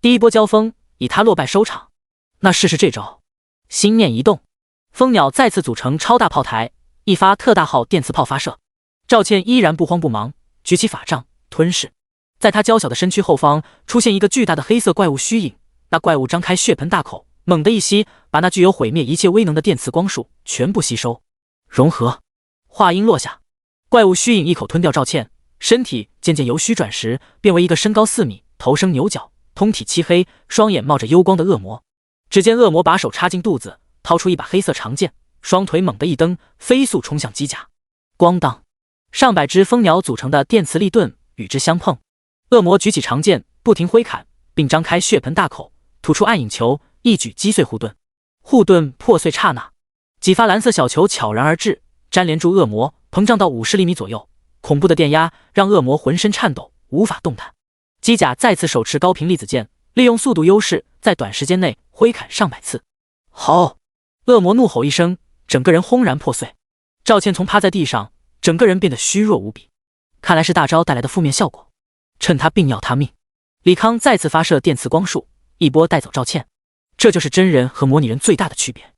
第一波交锋以他落败收场。那试试这招。心念一动，蜂鸟再次组成超大炮台，一发特大号电磁炮发射。赵倩依然不慌不忙，举起法杖吞噬。在他娇小的身躯后方出现一个巨大的黑色怪物虚影，那怪物张开血盆大口，猛地一吸，把那具有毁灭一切威能的电磁光束全部吸收融合。话音落下，怪物虚影一口吞掉赵倩，身体渐渐由虚转实，变为一个身高4米、头生牛角、通体漆黑、双眼冒着幽光的恶魔。只见恶魔把手插进肚子，掏出一把黑色长剑，双腿猛地一蹬，飞速冲向机甲。咣当，上百只蜂鸟组成的电磁力盾与之相碰。恶魔举起长剑，不停挥砍，并张开血盆大口，吐出暗影球，一举击碎护盾。护盾破碎刹那，几发蓝色小球悄然而至，粘连住恶魔，膨胀到50厘米左右。恐怖的电压让恶魔浑身颤抖，无法动弹。机甲再次手持高频粒子剑，利用速度优势，在短时间内挥砍上百次。好！恶魔怒吼一声，整个人轰然破碎。赵倩从趴在地上，整个人变得虚弱无比，看来是大招带来的负面效果。趁他病要他命，李康再次发射电磁光束，一波带走赵倩。这就是真人和模拟人最大的区别。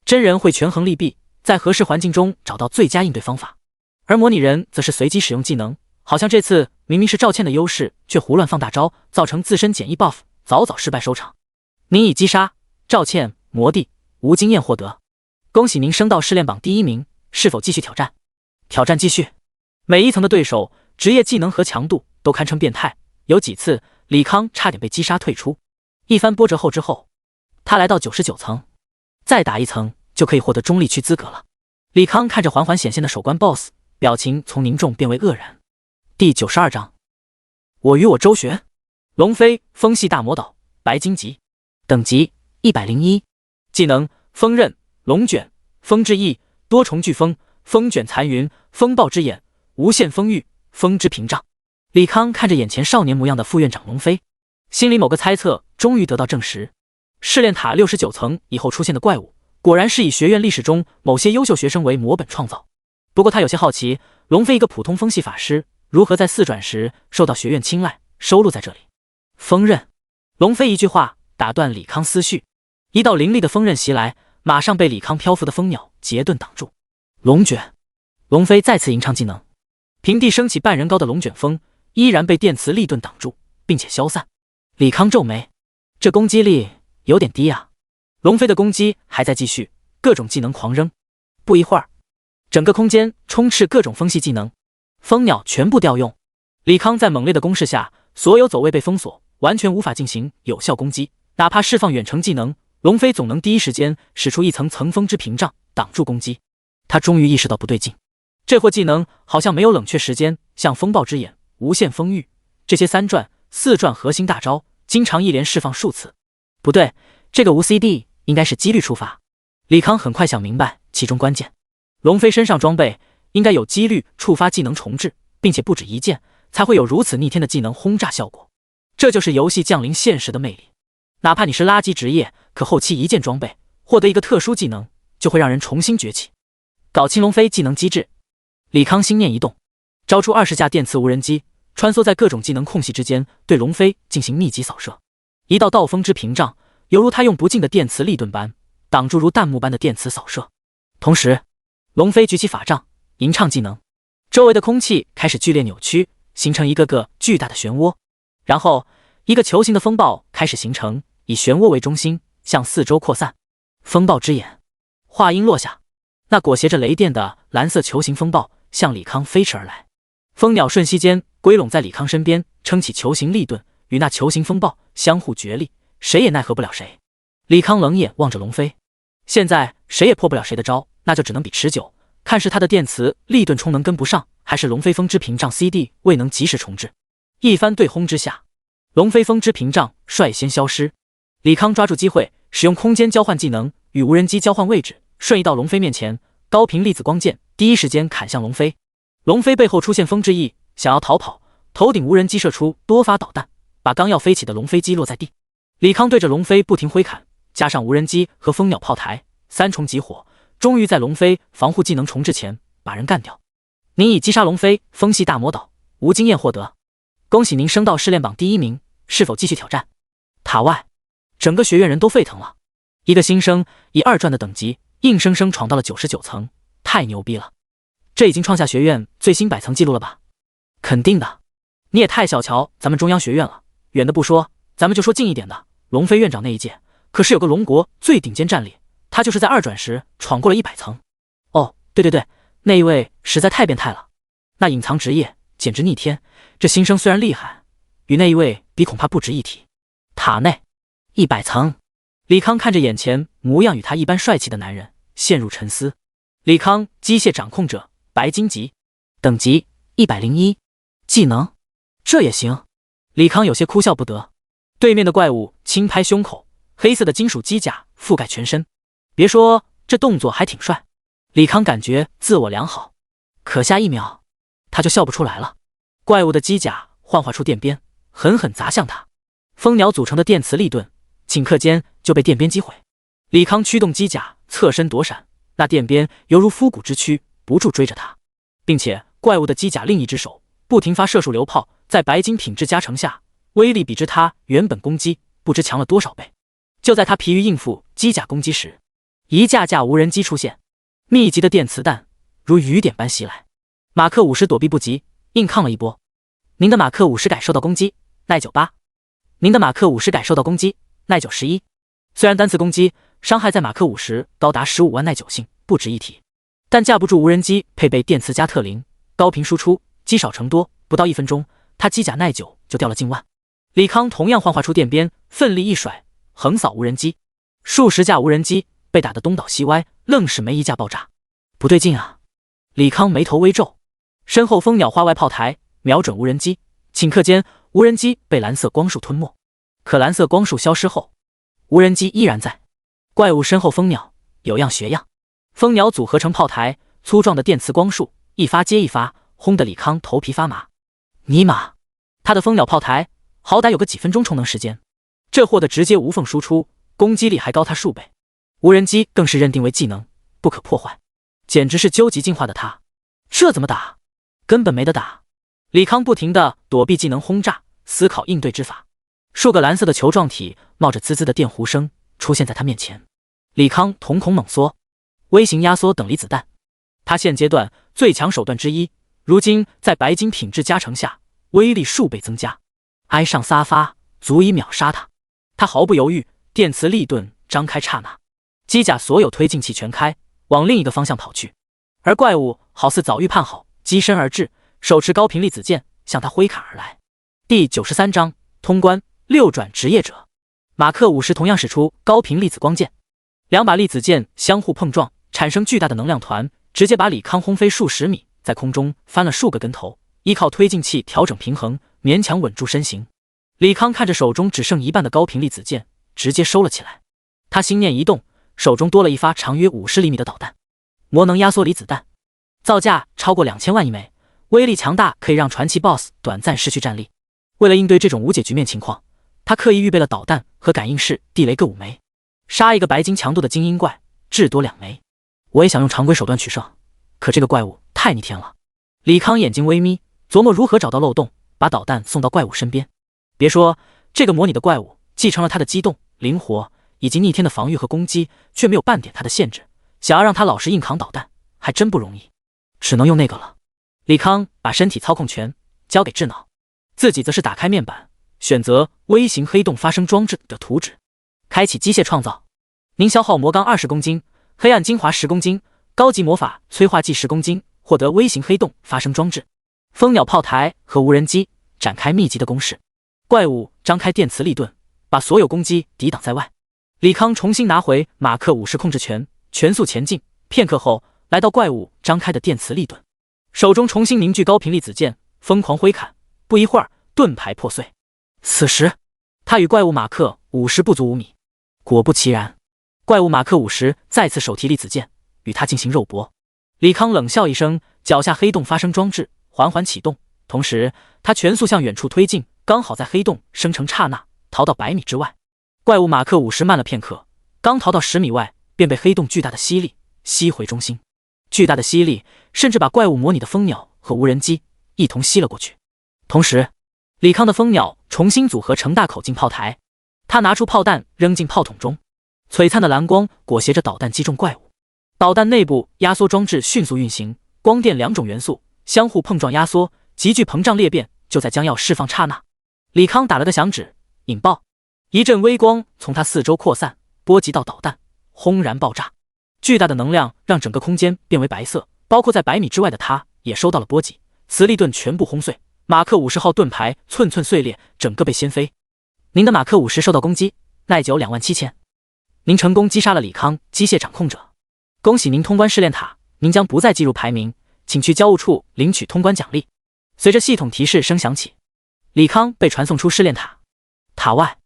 真人会权衡利弊，在合适环境中找到最佳应对方法，而模拟人则是随机使用技能。好像这次明明是赵倩的优势，却胡乱放大招，造成自身减1 buff， 早早失败收场。您已击杀赵倩，魔帝，无经验获得。恭喜您升到试炼榜第1名，是否继续挑战？挑战继续。每一层的对手职业技能和强度都堪称变态，有几次李康差点被击杀退出。一番波折后之后，他来到99层，再打1层就可以获得中立区资格了。李康看着缓缓显现的首关 BOSS， 表情从凝重变为愕然。第92章，我与我周旋。龙飞，风系大魔导，白金级，等级101，技能风刃、龙卷、风之翼、多重飓风、风卷残云、风暴之眼、无限风域、风之屏障。李康看着眼前少年模样的副院长龙飞，心里某个猜测终于得到证实。试炼塔69层以后出现的怪物，果然是以学院历史中某些优秀学生为模本创造。不过他有些好奇，龙飞一个普通风系法师，如何在4转时受到学院青睐，收录在这里？锋刃。龙飞一句话打断李康思绪，一道凌厉的锋刃袭来，马上被李康漂浮的蜂鸟截盾挡住。龙卷。龙飞再次吟唱技能，平地升起半人高的龙卷风，依然被电磁力盾挡住，并且消散。李康皱眉，这攻击力有点低啊。龙飞的攻击还在继续，各种技能狂扔。不一会儿，整个空间充斥各种风系技能，蜂鸟全部调用。李康在猛烈的攻势下，所有走位被封锁，完全无法进行有效攻击。哪怕释放远程技能，龙飞总能第一时间使出一层层风之屏障挡住攻击。他终于意识到不对劲，这货技能好像没有冷却时间，像风暴之眼、无限风域这些3转、4转核心大招，经常一连释放数次。不对，这个无 CD 应该是几率触发。李康很快想明白其中关键，龙飞身上装备应该有几率触发技能重置，并且不止一件，才会有如此逆天的技能轰炸效果。这就是游戏降临现实的魅力。哪怕你是垃圾职业，可后期一件装备获得一个特殊技能，就会让人重新崛起。搞清龙飞技能机制，李康心念一动，招出20架电磁无人机，穿梭在各种技能空隙之间，对龙飞进行密集扫射。一道道风之屏障，犹如他用不尽的电磁力盾般挡住如弹幕般的电磁扫射。同时，龙飞举起法杖，吟唱技能，周围的空气开始剧烈扭曲，形成一个个巨大的漩涡。然后，一个球形的风暴开始形成，以漩涡为中心，向四周扩散。风暴之眼。话音落下，那裹挟着雷电的蓝色球形风暴向李康飞驰而来。蜂鸟瞬息间归拢在李康身边，撑起球形利盾，与那球形风暴相互角力，谁也奈何不了谁。李康冷眼望着龙飞，现在谁也破不了谁的招，那就只能比持久，看是他的电磁利盾充能跟不上，还是龙飞风之屏障 CD 未能及时重置。一番对轰之下，龙飞风之屏障率先消失。李康抓住机会，使用空间交换技能与无人机交换位置，瞬移到龙飞面前，高频粒子光剑第一时间砍向龙飞。龙飞背后出现风之翼，想要逃跑，头顶无人机射出多发导弹，把刚要飞起的龙飞击落在地。李康对着龙飞不停挥砍，加上无人机和蜂鸟炮台3重集火，终于在龙飞防护技能重置前把人干掉。您已击杀龙飞，风系大魔导，无经验获得。恭喜您升到试炼榜第1名，是否继续挑战？塔外，整个学院人都沸腾了。一个新生以2转的等级，硬生生闯到了99层，太牛逼了！这已经创下学院最新100层记录了吧？肯定的。你也太小瞧咱们中央学院了，远的不说，咱们就说近一点的，龙飞院长那一届，可是有个龙国最顶尖战力，他就是在2转时闯过了100层。哦，对对对，那一位实在太变态了，那隐藏职业简直逆天。这新生虽然厉害，与那一位比恐怕不值一提。塔内100层，李康看着眼前模样与他一般帅气的男人，陷入沉思。李康机械掌控者白金级，等级101，技能这也行？李康有些哭笑不得。对面的怪物轻拍胸口，黑色的金属机甲覆盖全身。别说这动作还挺帅，李康感觉自我良好。可下1秒，他就笑不出来了。怪物的机甲幻化出电鞭，狠狠砸向他。蜂鸟组成的电磁力盾，顷刻间就被电鞭击毁。李康驱动机甲侧身躲闪，那电鞭犹如枯骨之躯，不住追着他，并且怪物的机甲另一只手不停发射数流炮，在白金品质加成下，威力比之他原本攻击不知强了多少倍。就在他疲于应付机甲攻击时，一架架无人机出现，密集的电磁弹如雨点般袭来。马克50躲避不及，硬抗了一波。您的马克50改受到攻击，耐久8。您的马克50改受到攻击，耐久11。虽然单次攻击伤害在马克50高达15万耐久性，不值一提，但架不住无人机配备电磁加特灵，高频输出，积少成多，不到1分钟，他机甲耐久就掉了近万。李康同样幻化出电鞭，奋力一甩，横扫无人机，数十架无人机被打得东倒西歪，愣是没一架爆炸。不对劲啊！李康眉头微皱，身后蜂鸟花外炮台瞄准无人机，顷刻间无人机被蓝色光束吞没。可蓝色光束消失后，无人机依然在。怪物身后蜂鸟有样学样，蜂鸟组合成炮台，粗壮的电磁光束一发接一发，轰得李康头皮发麻。尼玛，他的蜂鸟炮台好歹有个几分钟充能时间，这货的直接无缝输出，攻击力还高他数倍。无人机更是认定为技能，不可破坏，简直是究极进化的他。这怎么打？根本没得打。李康不停地躲避技能轰炸，思考应对之法。数个蓝色的球状体冒着滋滋的电弧声出现在他面前。李康瞳孔猛缩，微型压缩等离子弹，他现阶段最强手段之一，如今在白金品质加成下，威力数倍增加。挨上撒发，足以秒杀他。他毫不犹豫，电磁力盾张开刹那，机甲所有推进器全开，往另一个方向跑去。而怪物好似早预判好，机身而至，手持高频粒子剑向他挥砍而来。第93章通关六转职业者。马克50同样使出高频粒子光剑，两把粒子剑相互碰撞，产生巨大的能量团，直接把李康轰飞数十米，在空中翻了数个跟头，依靠推进器调整平衡，勉强稳住身形。李康看着手中只剩一半的高频粒子剑，直接收了起来。他心念一动，手中多了一发长约50厘米的导弹，魔能压缩离子弹，造价超过2000万一枚，威力强大，可以让传奇 BOSS 短暂失去战力。为了应对这种无解局面情况，他刻意预备了导弹和感应式地雷各5枚，杀一个白金强度的精英怪，至多2枚。我也想用常规手段取胜，可这个怪物太逆天了。李康眼睛微眯，琢磨如何找到漏洞，把导弹送到怪物身边。别说这个模拟的怪物继承了他的机动、灵活以及逆天的防御和攻击，却没有半点他的限制，想要让他老实硬扛导弹还真不容易，只能用那个了。李康把身体操控权交给智脑，自己则是打开面板，选择微型黑洞发生装置的图纸，开启机械创造。您消耗魔钢20公斤，黑暗精华10公斤，高级魔法催化剂10公斤，获得微型黑洞发生装置。蜂鸟炮台和无人机展开密集的攻势，怪物张开电磁力盾，把所有攻击抵挡在外。李康重新拿回马克50控制权，全速前进，片刻后来到怪物张开的电磁力盾，手中重新凝聚高频粒子剑，疯狂挥砍，不一会儿盾牌破碎。此时他与怪物马克50不足5米，果不其然，怪物马克50再次手提粒子剑与他进行肉搏。李康冷笑一声，脚下黑洞发生装置缓缓启动，同时他全速向远处推进，刚好在黑洞生成刹那逃到100米之外。怪物马克50慢了片刻，刚逃到10米外，便被黑洞巨大的吸力吸回中心。巨大的吸力甚至把怪物模拟的蜂鸟和无人机一同吸了过去。同时李康的蜂鸟重新组合成大口径炮台，他拿出炮弹扔进炮筒中，璀璨的蓝光裹挟着导弹击中怪物。导弹内部压缩装置迅速运行，光电两种元素相互碰撞压缩，急剧膨胀裂变，就在将要释放刹那，李康打了个响指，引爆。一阵微光从他四周扩散，波及到导弹，轰然爆炸。巨大的能量让整个空间变为白色，包括在100米之外的他也受到了波及，磁力盾全部轰碎，马克50号盾牌寸寸碎裂，整个被掀飞。您的马克50受到攻击，耐久27000。您成功击杀了李康机械掌控者，恭喜您通关试炼塔，您将不再计入排名，请去交物处领取通关奖励。随着系统提示声响起，李康被传送出试炼塔。塔外，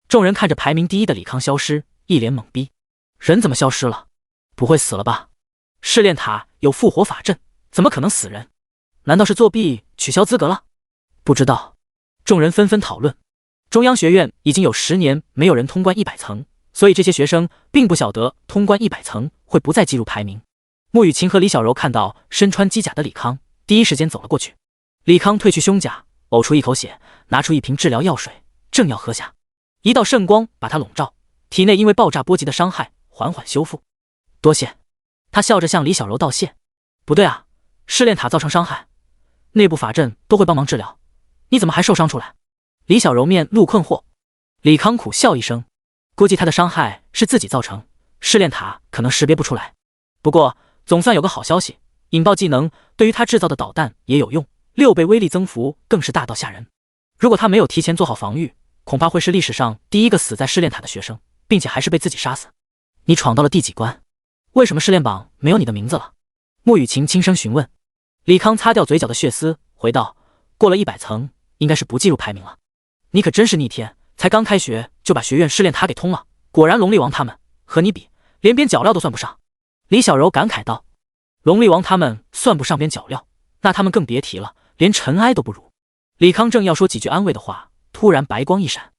众人看着排名第1的李康消失，一脸懵逼。人怎么消失了？不会死了吧？试炼塔有复活法阵，怎么可能死人？难道是作弊取消资格了？不知道。众人纷纷讨论。中央学院已经有10年没有人通关100层，所以这些学生并不晓得通关100层会不再计入排名。穆雨晴和李小柔看到身穿机甲的李康，第一时间走了过去。李康褪去胸甲，呕出一口血，拿出一瓶治疗药水，正要喝下，一道圣光把他笼罩，体内因为爆炸波及的伤害缓缓修复。多谢。他笑着向李小柔道谢。不对啊，试炼塔造成伤害，内部法阵都会帮忙治疗，你怎么还受伤出来？李小柔面露困惑。李康苦笑一声，估计他的伤害是自己造成，试炼塔可能识别不出来。不过总算有个好消息，引爆技能对于他制造的导弹也有用，6倍威力增幅更是大到吓人。如果他没有提前做好防御，恐怕会是历史上第一个死在试炼塔的学生，并且还是被自己杀死。你闯到了第几关？为什么试炼榜没有你的名字了？穆雨晴轻声询问。李康擦掉嘴角的血丝，回道：过了100层，应该是不计入排名了。你可真是逆天，才刚开学就把学院试炼塔给通了，果然龙力王他们和你比，连边角料都算不上。李小柔感慨道。龙力王他们算不上边角料，那他们更别提了，连尘埃都不如。李康正要说几句安慰的话，突然白光一闪，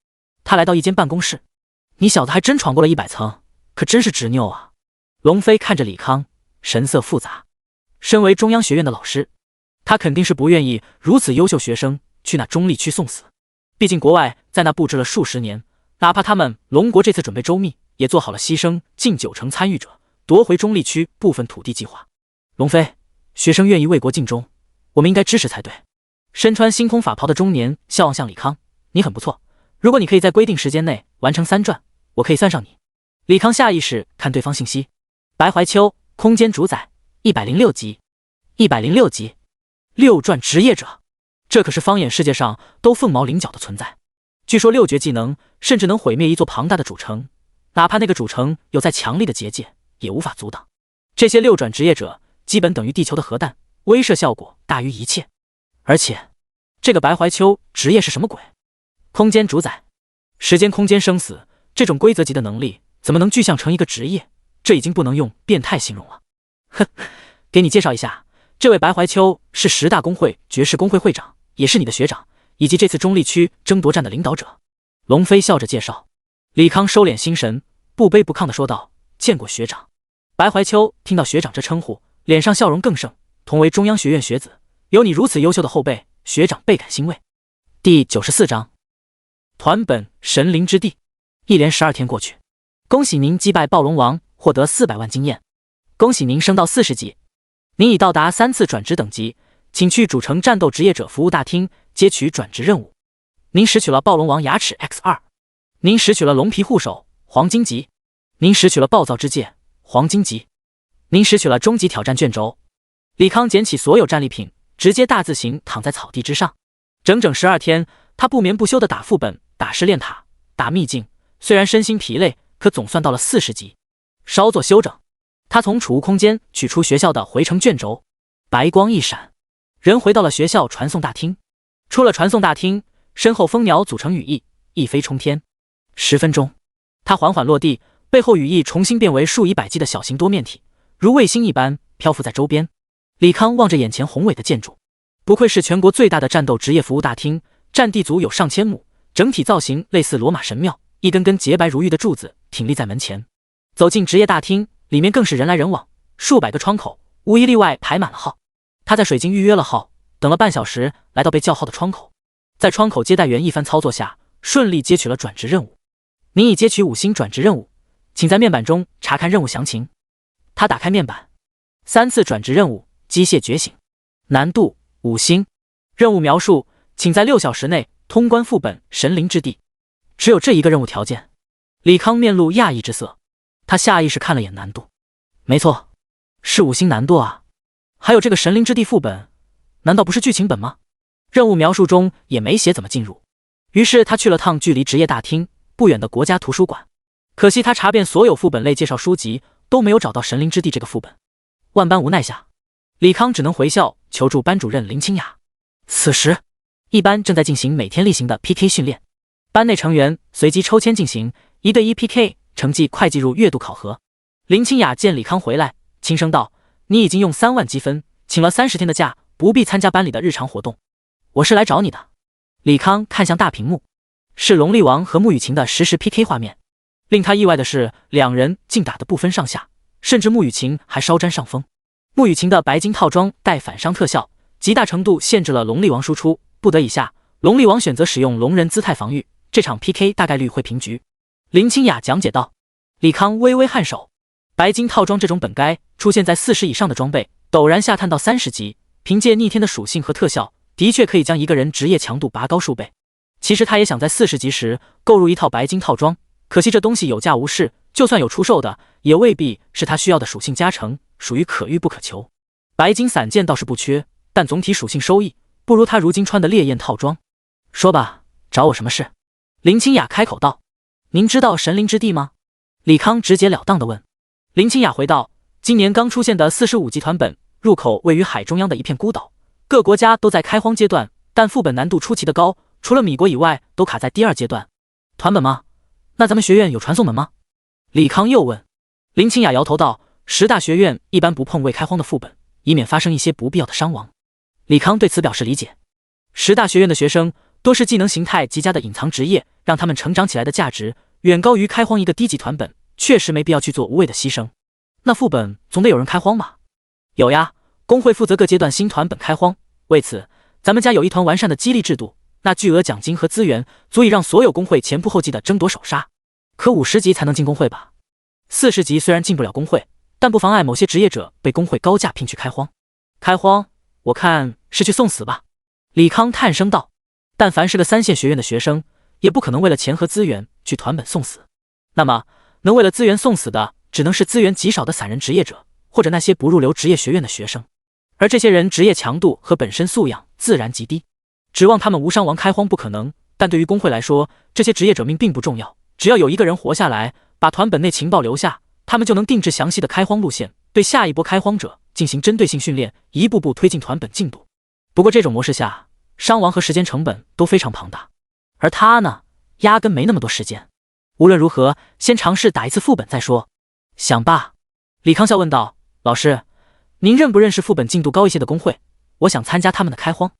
他来到一间办公室。你小子还真闯过了100层，可真是执拗啊！龙飞看着李康，神色复杂。身为中央学院的老师，他肯定是不愿意如此优秀学生去那中立区送死。毕竟国外在那布置了数十年，哪怕他们龙国这次准备周密，也做好了牺牲近90%参与者夺回中立区部分土地计划。龙飞，学生愿意为国尽忠，我们应该支持才对。身穿星空法袍的中年笑望向李康，你很不错，如果你可以在规定时间内完成3传，我可以算上你。李康下意识看对方信息，白怀秋，空间主宰，106级，106级，6传职业者，这可是方眼世界上都凤毛麟角的存在。据说6绝技能甚至能毁灭一座庞大的主城，哪怕那个主城有再强力的结界，也无法阻挡。这些6转职业者基本等于地球的核弹，威慑效果大于一切。而且，这个白怀秋职业是什么鬼？空间主宰，时间空间生死，这种规则级的能力怎么能具象成一个职业？这已经不能用变态形容了。哼，给你介绍一下，这位白怀秋是10大公会绝世公会会长，也是你的学长，以及这次中立区争夺战的领导者。龙飞笑着介绍。李康收敛心神，不卑不亢地说道：“见过学长。”白怀秋听到学长这称呼，脸上笑容更盛。同为中央学院学子，有你如此优秀的后辈，学长倍感欣慰。第94章，团本神灵之地。一连12天过去，恭喜您击败暴龙王，获得400万经验。恭喜您升到40级。您已到达3次转职等级，请去主城战斗职业者服务大厅接取转职任务。您拾取了暴龙王牙齿 X2， 您拾取了龙皮护手黄金级，您拾取了暴躁之戒黄金级，您拾取了终极挑战卷轴。李康捡起所有战利品，直接大字形躺在草地之上。整整12天，他不眠不休地打副本、打试炼塔、打秘境，虽然身心疲累，可总算到了40级。稍作休整，他从储物空间取出学校的回程卷轴，白光一闪，人回到了学校传送大厅。出了传送大厅，身后蜂鸟组成羽翼，一飞冲天。10分钟，他缓缓落地，背后羽翼重新变为数以百计的小型多面体，如卫星一般漂浮在周边。李康望着眼前宏伟的建筑，不愧是全国最大的战斗职业服务大厅，占地足有上千亩，整体造型类似罗马神庙，一根根洁白如玉的柱子挺立在门前。走进职业大厅，里面更是人来人往，数百个窗口无一例外排满了号。他在水晶预约了号，等了半小时，来到被叫号的窗口，在窗口接待员一番操作下，顺利接取了转职任务。您已接取5星转职任务，请在面板中查看任务详情。他打开面板，3次转职任务，机械觉醒，难度5星，任务描述：请在6小时内通关副本神灵之地。只有这一个任务条件。李康面露讶异之色，他下意识看了眼难度，没错，是5星难度啊！还有这个神灵之地副本，难道不是剧情本吗？任务描述中也没写怎么进入。于是他去了趟距离职业大厅不远的国家图书馆，可惜他查遍所有副本类介绍书籍，都没有找到神灵之地这个副本。万般无奈下，李康只能回校求助班主任林清雅。此时，一班正在进行每天例行的 PK 训练，班内成员随机抽签进行1对1 PK， 成绩快进入月度考核。林清雅见李康回来，轻声道：“你已经用3万积分请了30天的假，不必参加班里的日常活动。我是来找你的。”李康看向大屏幕，是龙力王和穆雨晴的实时 PK 画面。令他意外的是，两人竟打得不分上下，甚至穆雨晴还稍占上风。穆雨晴的白金套装带反伤特效，极大程度限制了龙力王输出，不得已下，龙力王选择使用龙人姿态防御，这场 PK 大概率会平局。林清雅讲解道。李康微微颔首，白金套装这种本该出现在40以上的装备，陡然下探到30级，凭借逆天的属性和特效，的确可以将一个人职业强度拔高数倍。其实他也想在40级时购入一套白金套装，可惜这东西有价无市，就算有出售的，也未必是他需要的属性加成，属于可遇不可求。白金散件倒是不缺，但总体属性收益不如他如今穿的烈焰套装。说吧，找我什么事？林清雅开口道。您知道神灵之地吗？李康直截了当地问。林清雅回道：今年刚出现的45级团本，入口位于海中央的一片孤岛，各国家都在开荒阶段，但副本难度出奇的高，除了米国以外都卡在第2阶段。团本吗？那咱们学院有传送门吗？李康又问。林清雅摇头道：10大学院一般不碰未开荒的副本，以免发生一些不必要的伤亡。李康对此表示理解。10大学院的学生多是技能形态极佳的隐藏职业，让他们成长起来的价值远高于开荒一个低级团本，确实没必要去做无谓的牺牲。那副本总得有人开荒吧？有呀，工会负责各阶段新团本开荒。为此，咱们家有一团完善的激励制度，那巨额奖金和资源足以让所有工会前仆后继的争夺首杀。可50级才能进工会吧？40级虽然进不了工会，但不妨碍某些职业者被工会高价聘去开荒。开荒，我看是去送死吧。李康叹声道。但凡是个3线学院的学生，也不可能为了钱和资源去团本送死。那么，能为了资源送死的，只能是资源极少的散人职业者，或者那些不入流职业学院的学生。而这些人职业强度和本身素养自然极低，指望他们无伤亡开荒不可能。但对于工会来说，这些职业者命并不重要，只要有一个人活下来，把团本内情报留下，他们就能定制详细的开荒路线，对下一波开荒者进行针对性训练，一步步推进团本进度。不过这种模式下，伤亡和时间成本都非常庞大，而他呢，压根没那么多时间。无论如何，先尝试打一次副本再说。想罢，李康笑问道：“老师，您认不认识副本进度高一些的工会？我想参加他们的开荒。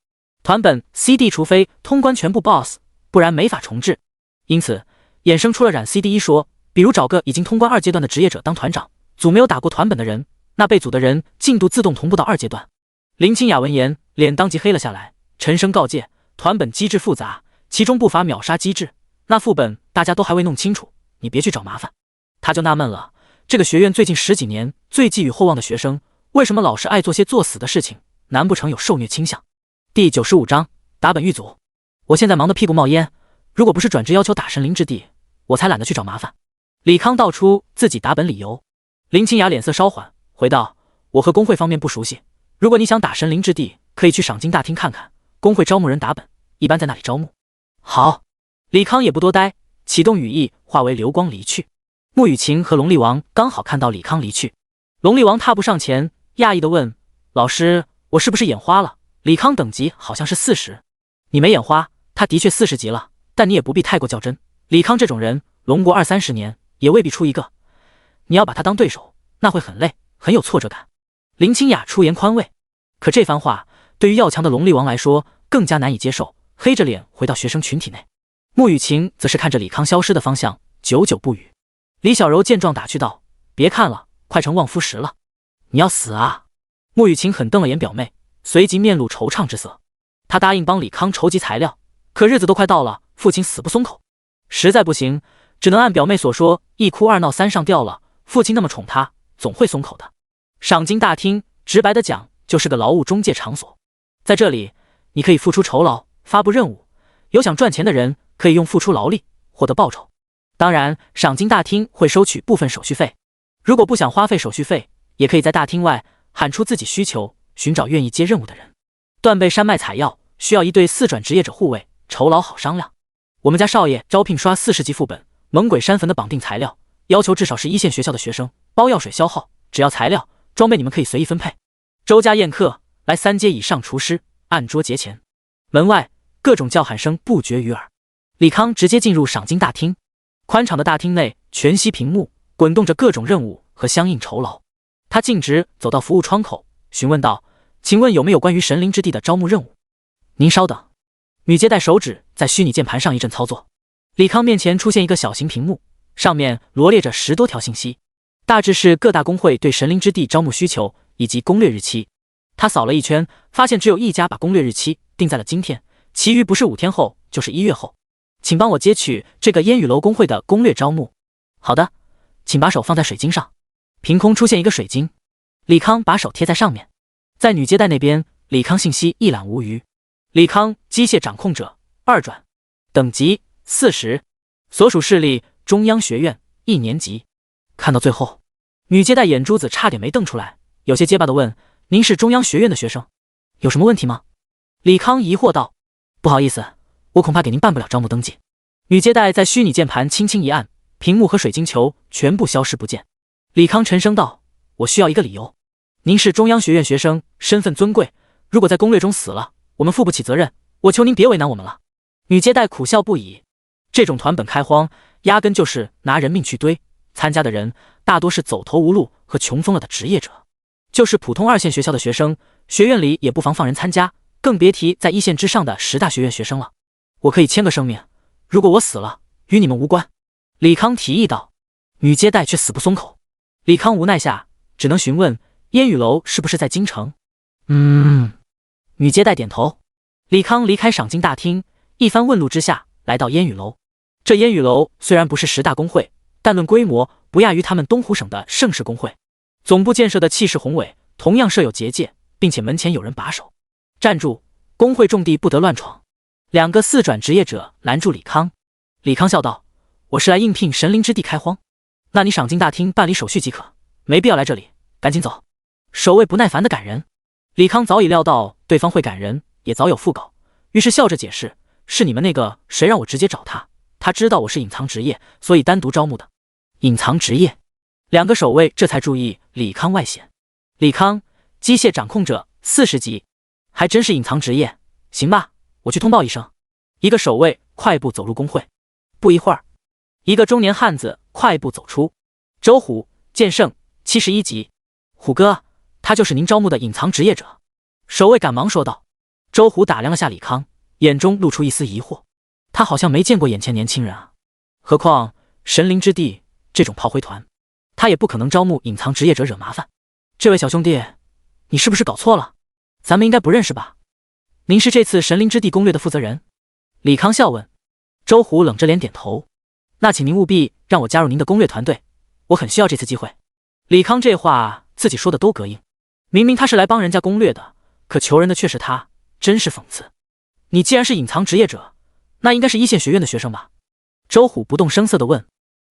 团本 CD 除非通关全部 BOSS， 不然没法重置。因此，衍生出了染 CD 一说，比如找个已经通关2阶段的职业者当团长，组没有打过团本的人，那被组的人进度自动同步到2阶段。”林清雅闻言，脸当即黑了下来。沉声告诫：“团本机制复杂，其中不乏秒杀机制。那副本大家都还未弄清楚，你别去找麻烦。”他就纳闷了，这个学院最近10几年最寄予厚望的学生，为什么老是爱做些作死的事情？难不成有受虐倾向？第95章打本预组。我现在忙得屁股冒烟，如果不是转职要求打神灵之地，我才懒得去找麻烦。李康道出自己打本理由。林清雅脸色稍缓，回道：“我和工会方面不熟悉，如果你想打神灵之地，可以去赏金大厅看看。工会招募人打本，一般在那里招募。”好，李康也不多待，启动羽翼，化为流光离去。穆雨晴和龙力王刚好看到李康离去，龙力王踏步上前，讶异地问：“老师，我是不是眼花了？李康等级好像是40，你没眼花，他的确40级了，但你也不必太过较真。李康这种人，龙国20-30年也未必出一个，你要把他当对手，那会很累，很有挫折感。”林清雅出言宽慰，可这番话对于要强的龙力王来说更加难以接受，黑着脸回到学生群体内。穆雨晴则是看着李康消失的方向，久久不语。李小柔见状打趣道：“别看了，快成望夫石了，你要死啊！”穆雨晴狠瞪了眼表妹，随即面露惆怅之色。他答应帮李康筹集材料，可日子都快到了，父亲死不松口，实在不行，只能按表妹所说，一哭二闹三上吊了。父亲那么宠他，总会松口的。赏金大厅，直白的讲，就是个劳务中介场所。在这里，你可以付出酬劳，发布任务，有想赚钱的人可以用付出劳力获得报酬。当然，赏金大厅会收取部分手续费，如果不想花费手续费，也可以在大厅外喊出自己需求，寻找愿意接任务的人。断背山脉采药需要1对4转职业者护卫，酬劳好商量。我们家少爷招聘刷40级副本猛鬼山坟的绑定材料，要求至少是1线学校的学生，包药水消耗，只要材料，装备你们可以随意分配。周家宴客，来3阶以上厨师，按桌结钱。门外各种叫喊声不绝于耳。李康直接进入赏金大厅，宽敞的大厅内全息屏幕，滚动着各种任务和相应酬劳。他径直走到服务窗口，询问道：“请问有没有关于神灵之地的招募任务？”“您稍等。”女接待手指在虚拟键盘上一阵操作，李康面前出现一个小型屏幕，上面罗列着10多条信息，大致是各大工会对神灵之地招募需求以及攻略日期。他扫了一圈，发现只有一家把攻略日期定在了今天，其余不是5天后就是1月后。请帮我接取这个烟雨楼工会的攻略招募。好的，请把手放在水晶上。凭空出现一个水晶，李康把手贴在上面。在女接待那边，李康信息一览无余。李康机械掌控者2转，等级40，所属势力中央学院1年级。看到最后，女接待眼珠子差点没瞪出来，有些结巴地问：“您是中央学院的学生，有什么问题吗？”李康疑惑道：“不好意思，我恐怕给您办不了招募登记。”女接待在虚拟键盘轻轻一按，屏幕和水晶球全部消失不见。李康沉声道：“我需要一个理由。您是中央学院学生，身份尊贵，如果在攻略中死了，我们负不起责任，我求您别为难我们了。”女接待苦笑不已，这种团本开荒压根就是拿人命去堆，参加的人大多是走投无路和穷疯了的职业者，就是普通2线学校的学生，学院里也不妨放人参加，更别提在1线之上的10大学院学生了。我可以签个声明，如果我死了，与你们无关。李康提议道。女接待却死不松口。李康无奈下，只能询问烟雨楼是不是在京城。女接待点头。李康离开赏金大厅，一番问路之下，来到烟雨楼。这烟雨楼虽然不是10大公会，但论规模不亚于他们东湖省的盛世公会。总部建设的气势宏伟，同样设有结界，并且门前有人把守。站住！公会重地不得乱闯。2个4转职业者拦住李康。李康笑道：我是来应聘神灵之地开荒，那你赏金大厅办理手续即可，没必要来这里，赶紧走。守卫不耐烦地赶人。李康早已料到对方会赶人，也早有副稿，于是笑着解释：是你们那个谁让我直接找他，他知道我是隐藏职业，所以单独招募的。隐藏职业？2个守卫这才注意李康外显。李康，机械掌控者40级，还真是隐藏职业。行吧，我去通报一声。一个守卫快步走入公会。不一会儿，一个中年汉子快步走出。周虎，剑圣71级。虎哥，他就是您招募的隐藏职业者。守卫赶忙说道。周虎打量了下李康，眼中露出一丝疑惑，他好像没见过眼前年轻人啊。何况神灵之地这种炮灰团，他也不可能招募隐藏职业者惹麻烦。这位小兄弟，你是不是搞错了？咱们应该不认识吧？您是这次神灵之地攻略的负责人？李康笑问。周虎冷着脸点头。那请您务必让我加入您的攻略团队，我很需要这次机会。李康这话自己说的都膈应，明明他是来帮人家攻略的，可求人的却是他，真是讽刺。你既然是隐藏职业者，那应该是1线学院的学生吧？周虎不动声色地问。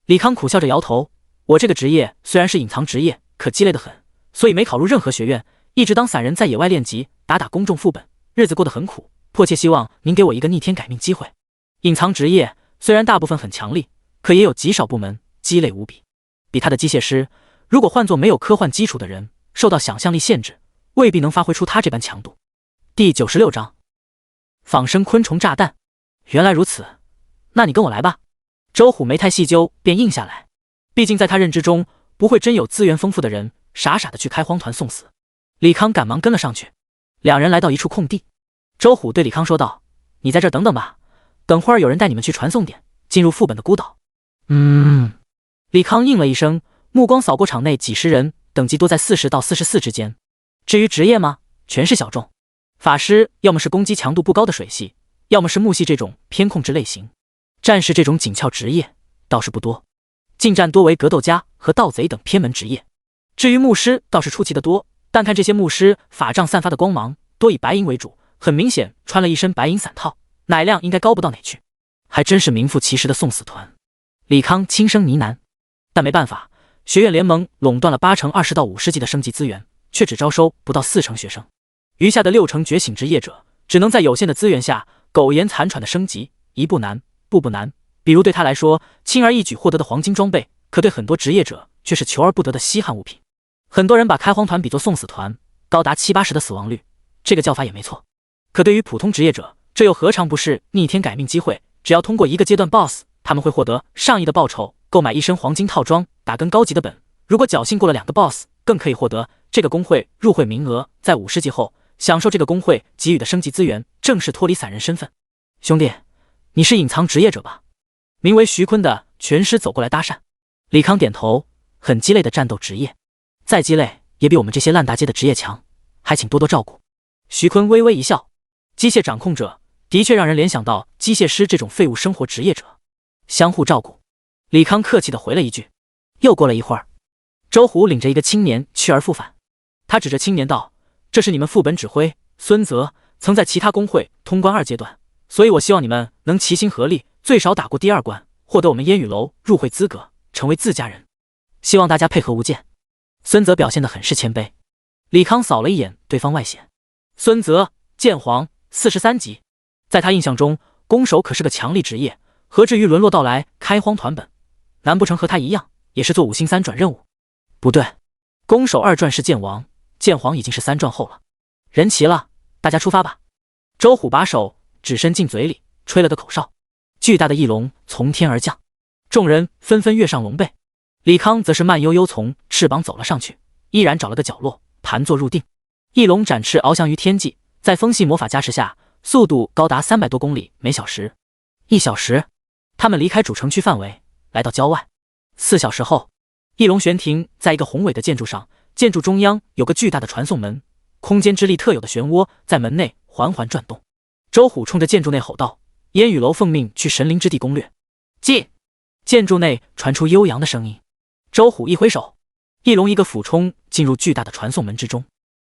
李康苦笑着摇头，我这个职业虽然是隐藏职业，可鸡肋得很，所以没考入任何学院，一直当散人在野外练级，打公众副本，日子过得很苦，迫切希望您给我一个逆天改命机会。隐藏职业虽然大部分很强力，可也有极少部门鸡肋无比。比他的机械师，如果换作没有科幻基础的人，受到想象力限制，未必能发挥出他这般强度。第96章仿生昆虫炸弹。原来如此，那你跟我来吧。周虎没太细究，便应下来。毕竟在他认知中，不会真有资源丰富的人傻傻的去开荒团送死。李康赶忙跟了上去。2人来到一处空地。周虎对李康说道：你在这儿等等吧，等会儿有人带你们去传送点，进入副本的孤岛。李康应了一声，目光扫过场内几十人，等级多在40到44之间。至于职业吗？全是小众。法师要么是攻击强度不高的水系，要么是木系这种偏控制类型。战士这种紧俏职业倒是不多，近战多为格斗家和盗贼等偏门职业。至于牧师倒是出奇的多，但看这些牧师法杖散发的光芒多以白银为主，很明显穿了一身白银散套，奶量应该高不到哪去。还真是名副其实的送死团。李康轻声呢喃。但没办法，学院联盟垄断了8成20到50级的升级资源，却只招收不到4成学生。余下的6成觉醒职业者，只能在有限的资源下苟延残喘的升级，一步难，步步难。比如对他来说，轻而易举获得的黄金装备，可对很多职业者却是求而不得的稀罕物品。很多人把开荒团比作送死团，高达70-80%的死亡率，这个叫法也没错。可对于普通职业者，这又何尝不是逆天改命机会？只要通过一个阶段 BOSS， 他们会获得上亿的报酬，购买一身黄金套装，打更高级的本。如果侥幸过了2个 BOSS， 更可以获得这个公会入会名额，在50级后享受这个公会给予的升级资源，正式脱离散人身份。兄弟，你是隐藏职业者吧？名为徐坤的拳师走过来搭讪。李康点头，很鸡肋的战斗职业，再鸡肋也比我们这些烂大街的职业强，还请多多照顾。徐坤微微一笑，机械掌控者的确让人联想到机械师这种废物生活职业者，相互照顾。李康客气地回了一句。又过了一会儿，周虎领着一个青年去而复返。他指着青年道：这是你们副本指挥孙泽，曾在其他公会通关2阶段，所以我希望你们能齐心合力，最少打过第2关，获得我们烟雨楼入会资格，成为自家人。希望大家配合无间。孙泽表现得很是谦卑。李康扫了一眼对方外显，孙泽剑皇43级，在他印象中，弓手可是个强力职业，何至于沦落到来开荒团本？难不成和他一样，也是做5星3转任务？不对，弓手2转是剑王，剑皇已经是3转后了。人齐了，大家出发吧。周虎把手指伸进嘴里，吹了个口哨，巨大的翼龙从天而降，众人纷纷跃上龙背。李康则是慢悠悠从翅膀走了上去，依然找了个角落盘坐入定。翼龙展翅翱翔于天际，在风系魔法加持下，速度高达300多公里每小时。1小时，他们离开主城区范围，来到郊外。4小时后，翼龙悬停在一个宏伟的建筑上，建筑中央有个巨大的传送门，空间之力特有的漩涡在门内缓缓转动。周虎冲着建筑内吼道：“烟雨楼奉命去神灵之地攻略。”进！建筑内传出悠扬的声音。周虎一挥手，翼龙一个俯冲进入巨大的传送门之中。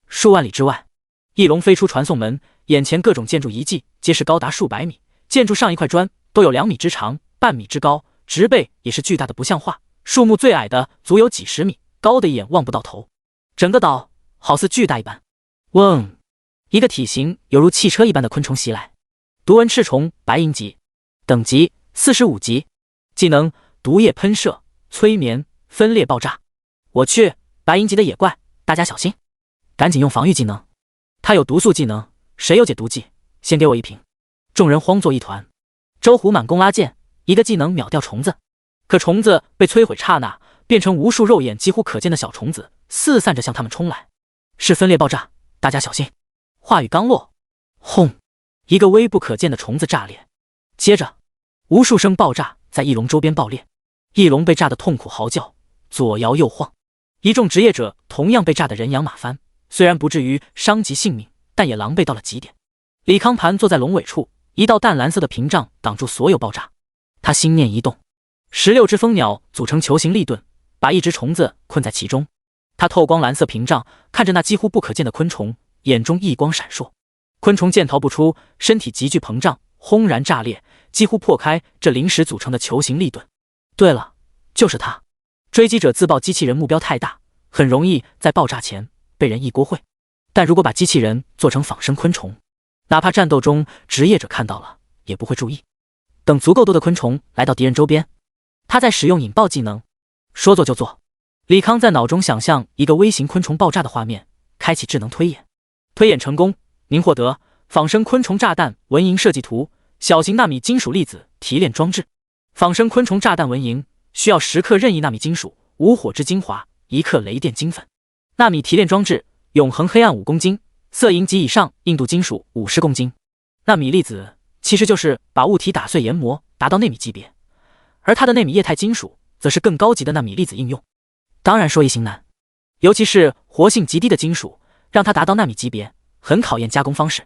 数万里之外，翼龙飞出传送门，眼前各种建筑遗迹皆是高达数百米，建筑上一块砖都有2米之长，半米之高，植被也是巨大的不像话，树木最矮的足有几十米，高的一眼望不到头。整个岛好似巨大一般。嗡！一个体型犹如汽车一般的昆虫袭来。毒纹赤虫白银级，等级45级，技能毒液喷射、催眠、分裂爆炸。我去，白银级的野怪，大家小心！赶紧用防御技能。他有毒素技能，谁有解毒剂？先给我一瓶。众人慌作一团。周虎满弓拉箭，一个技能秒掉虫子，可虫子被摧毁刹那，变成无数肉眼几乎可见的小虫子，四散着向他们冲来。是分裂爆炸，大家小心！话语刚落，轰！一个微不可见的虫子炸裂，接着无数声爆炸在翼龙周边爆裂，翼龙被炸得痛苦嚎叫，左摇右晃。一众职业者同样被炸得人仰马翻，虽然不至于伤及性命，但也狼狈到了极点。李康盘坐在龙尾处，一道淡蓝色的屏障挡住所有爆炸。他心念一动，16只蜂鸟组成球形立盾，把一只虫子困在其中。他透光蓝色屏障，看着那几乎不可见的昆虫，眼中异光闪烁。昆虫见逃不出，身体急剧膨胀，轰然炸裂，几乎破开这临时组成的球形立盾。对了，就是他。追击者自爆机器人目标太大，很容易在爆炸前被人一锅烩。但如果把机器人做成仿生昆虫，哪怕战斗中职业者看到了，也不会注意。等足够多的昆虫来到敌人周边，他再使用引爆技能。说做就做。李康在脑中想象一个微型昆虫爆炸的画面，开启智能推演。推演成功，您获得仿生昆虫炸弹纹银设计图，小型纳米金属粒子提炼装置。仿生昆虫炸弹纹银需要10克任意纳米金属、5火之精华、1克雷电金粉。纳米提炼装置永恒黑暗5公斤，色银级以上硬度金属50公斤。纳米粒子其实就是把物体打碎研磨，达到纳米级别，而它的纳米液态金属则是更高级的纳米粒子应用。当然说易行难，尤其是活性极低的金属，让它达到纳米级别，很考验加工方式。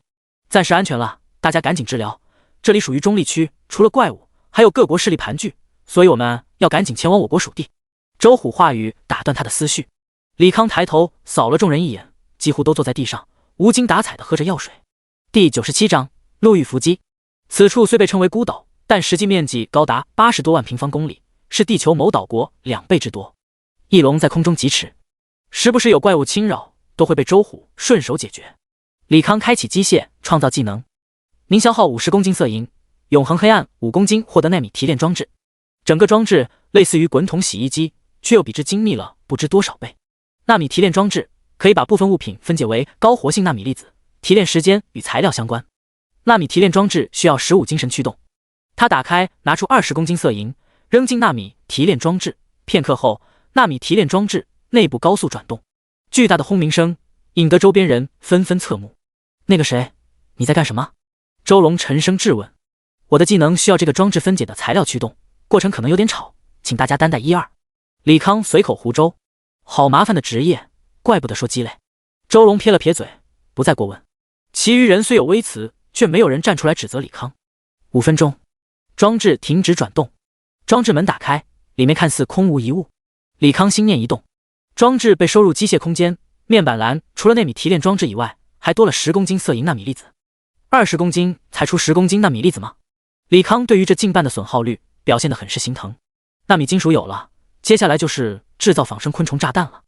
暂时安全了，大家赶紧治疗。这里属于中立区，除了怪物，还有各国势力盘踞，所以我们要赶紧前往我国属地。周虎话语打断他的思绪。李康抬头扫了众人一眼，几乎都坐在地上，无精打采地喝着药水。第97章陆域伏击。此处虽被称为孤岛，但实际面积高达80多万平方公里，是地球某岛国2倍之多。翼龙在空中疾驰，时不时有怪物侵扰，都会被周虎顺手解决。李康开启机械创造技能，您消耗50公斤色银，永恒黑暗5公斤获得纳米提炼装置。整个装置类似于滚筒洗衣机，却又比之精密了不知多少倍。纳米提炼装置可以把部分物品分解为高活性纳米粒子，提炼时间与材料相关。纳米提炼装置需要15精神驱动。他打开，拿出20公斤色银，扔进纳米提炼装置。片刻后，纳米提炼装置内部高速转动，巨大的轰鸣声引得周边人纷纷侧目。那个谁，你在干什么？周龙沉声质问。我的技能需要这个装置分解的材料驱动，过程可能有点吵，请大家担待1、2。李康随口胡诌。好麻烦的职业，怪不得说鸡肋。周龙撇了撇嘴，不再过问。其余人虽有微词，却没有人站出来指责李康。5分钟，装置停止转动，装置门打开，里面看似空无一物。李康心念一动，装置被收入机械空间，面板栏除了纳米提炼装置以外，还多了10公斤色银纳米粒子。20公斤才出10公斤纳米粒子吗？李康对于这近半的损耗率表现得很是心疼。纳米金属有了，接下来就是制造仿生昆虫炸弹了。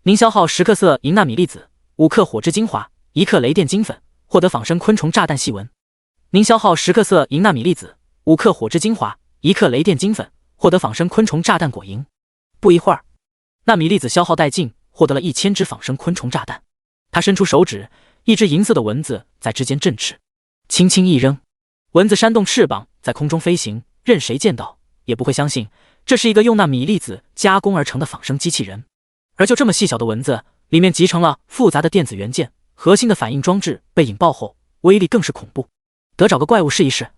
您消耗10克色银纳米粒子、5克火之精华、1克雷电金粉，获得仿生昆虫炸弹细纹。您消耗10克色银纳米粒子、5克火之精华、1克雷电金粉，获得仿生昆虫炸弹果蝇。不一会儿，纳米粒子消耗殆尽，获得了1000只仿生昆虫炸弹。他伸出手指，一只银色的蚊子在之间振翅，轻轻一扔，蚊子扇动翅膀在空中飞行，任谁见到也不会相信这是一个用纳米粒子加工而成的仿生机器人。而就这么细小的蚊子，里面集成了复杂的电子元件，核心的反应装置被引爆后，威力更是恐怖。得找个怪物试一试。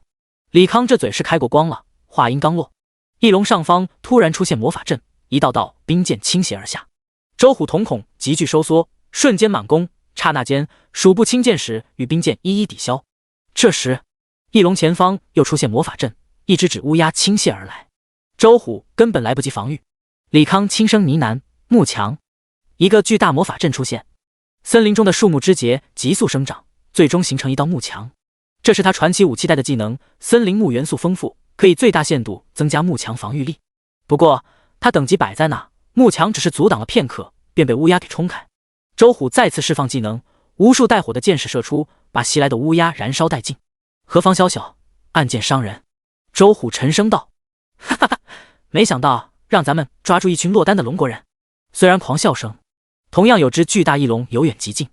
李康这嘴是开过光了，话音刚落，翼龙上方突然出现魔法阵，一道道冰剑倾泻而下。周虎瞳孔急剧收缩，瞬间满攻，刹那间数部轻剑矢与冰剑一一抵消。这时，翼龙前方又出现魔法阵，一只纸乌鸦倾泻而来。周虎根本来不及防御。李康轻声呢喃：“木墙。”一个巨大魔法阵出现，森林中的树木枝节急速生长，最终形成一道幕墙。这是他传奇武器带的技能，森林木元素丰富，可以最大限度增加幕墙防御力。不过他等级摆在那，幕墙只是阻挡了片刻，便被乌鸦给冲开。周虎再次释放技能，无数带火的箭矢射出，把袭来的乌鸦燃烧殆尽。何方宵小，暗箭伤人。周虎沉声道：“哈哈哈，没想到让咱们抓住一群落单的龙国人。”虽然狂笑声，同样有只巨大翼龙由远及近，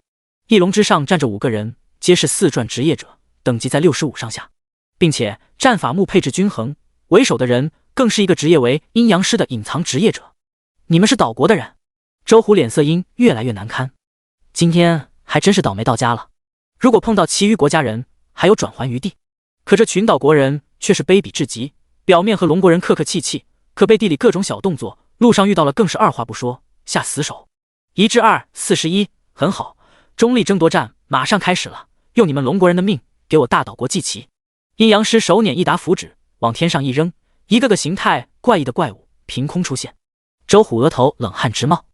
翼龙之上站着5个人，皆是4转职业者，等级在65上下，并且战法木配置均衡，为首的人更是一个职业为阴阳师的隐藏职业者。你们是岛国的人？周虎脸色因越来越难堪，今天还真是倒霉到家了。如果碰到其余国家人，还有转圜余地，可这群岛国人却是卑鄙至极，表面和龙国人客客气气，可背地里各种小动作，路上遇到了更是二话不说下死手。1至2 41，很好，中立争夺战马上开始了，用你们龙国人的命给我大岛国祭旗。阴阳师手捻一沓符纸往天上一扔，一个个形态怪异的怪物凭空出现。周虎额头冷汗直冒，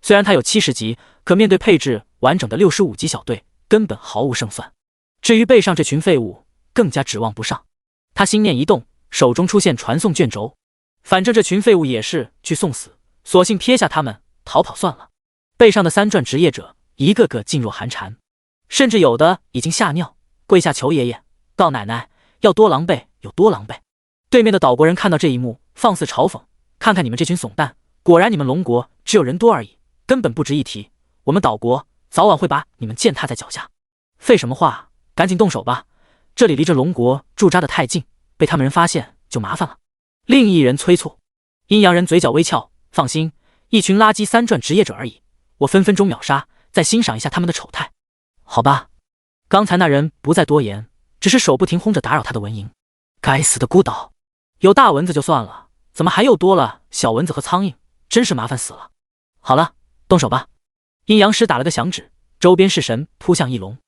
虽然他有70级，可面对配置完整的65级小队，根本毫无胜算。至于背上这群废物，更加指望不上。他心念一动，手中出现传送卷轴，反正这群废物也是去送死，索性撇下他们逃跑算了。背上的3转职业者一个个噤若寒蝉，甚至有的已经吓尿，跪下求爷爷告奶奶，要多狼狈有多狼狈。对面的岛国人看到这一幕，放肆嘲讽：看看你们这群怂蛋，果然你们龙国只有人多而已，根本不值一提，我们岛国早晚会把你们践踏在脚下。废什么话，赶紧动手吧，这里离着龙国驻扎的太近，被他们人发现就麻烦了。另一人催促。阴阳人嘴角微翘，放心，一群垃圾3转职业者而已，我分分钟秒杀，再欣赏一下他们的丑态。好吧，刚才那人不再多言，只是手不停轰着打扰他的蚊蝇。该死的孤岛，有大蚊子就算了，怎么还又多了小蚊子和苍蝇，真是麻烦死了。好了，动手吧。阴阳师打了个响指，周边式神扑向翼龙，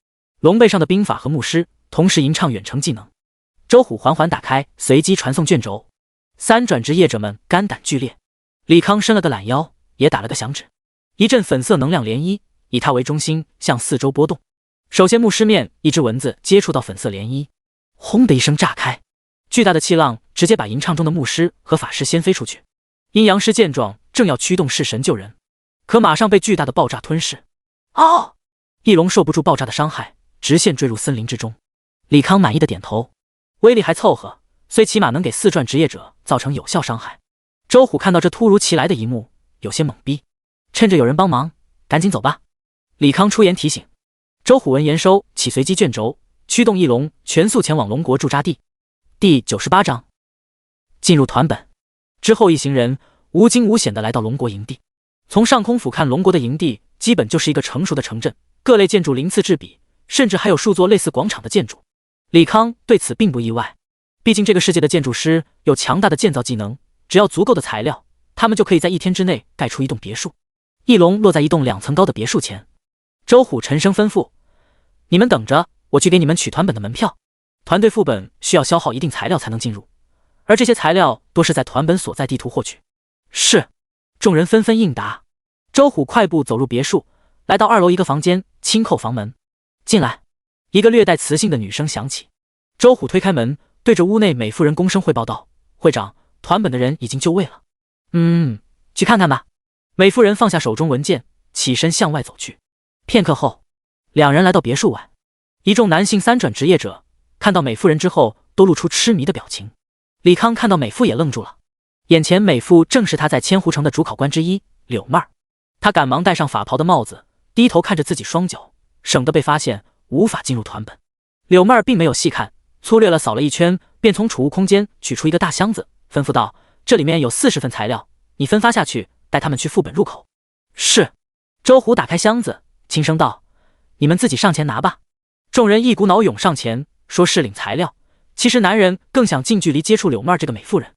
龙背上的兵法和牧师同时吟唱远程技能。周虎缓缓打开随机传送卷轴，3转职业者们肝胆俱裂。李康伸了个懒腰，也打了个响指，一阵粉色能量涟漪以他为中心向四周波动。首先牧师面一只蚊子接触到粉色涟漪，轰的一声炸开，巨大的气浪直接把吟唱中的牧师和法师掀飞出去。阴阳师见状正要驱动式神救人，可马上被巨大的爆炸吞噬。哦！翼龙受不住爆炸的伤害，直线坠入森林之中。李康满意的点头，威力还凑合，虽起码能给4转职业者造成有效伤害。周虎看到这突如其来的一幕，有些懵逼，趁着有人帮忙，赶紧走吧。李康出言提醒。周虎闻言收起随机卷轴，驱动翼龙全速前往龙国驻扎地。第98章进入团本之后，一行人无惊无险地来到龙国营地。从上空俯瞰龙国的营地，基本就是一个成熟的城镇，各类建筑鳞次栉比，甚至还有数座类似广场的建筑。李康对此并不意外，毕竟这个世界的建筑师有强大的建造技能，只要足够的材料，他们就可以在1天之内盖出一栋别墅。翼龙落在一栋2层高的别墅前，周虎沉声吩咐：你们等着，我去给你们取团本的门票。团队副本需要消耗一定材料才能进入，而这些材料多是在团本所在地图获取。是。众人纷纷应答。周虎快步走入别墅，来到2楼一个房间，轻叩房门。进来。一个略带磁性的女声响起。周虎推开门，对着屋内美妇人躬声汇报道：会长，团本的人已经就位了。去看看吧。美妇人放下手中文件，起身向外走去。片刻后，两人来到别墅外。一众男性3转职业者看到美妇人之后，都露出痴迷的表情。李康看到美妇也愣住了，眼前美妇正是他在千湖城的主考官之一柳妹儿。他赶忙戴上法袍的帽子，低头看着自己双脚，省得被发现无法进入团本。柳妹儿并没有细看，粗略了扫了一圈，便从储物空间取出一个大箱子，吩咐道：这里面有40份材料，你分发下去，带他们去副本入口。是。周虎打开箱子，轻声道：你们自己上前拿吧。众人一股脑涌上前，说是领材料，其实男人更想近距离接触柳妹儿这个美妇人。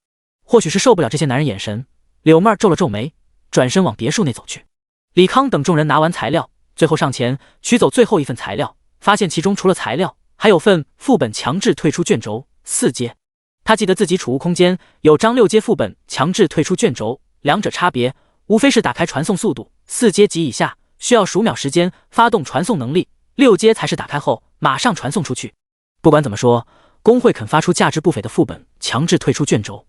或许是受不了这些男人眼神，柳妹儿皱了皱眉，转身往别墅内走去。李康等众人拿完材料，最后上前取走最后一份材料，发现其中除了材料，还有份副本强制退出卷轴4阶。他记得自己储物空间有张6阶副本强制退出卷轴，两者差别无非是打开传送速度，4阶及以下需要数秒时间发动传送能力，6阶才是打开后马上传送出去。不管怎么说，工会肯发出价值不菲的副本强制退出卷轴，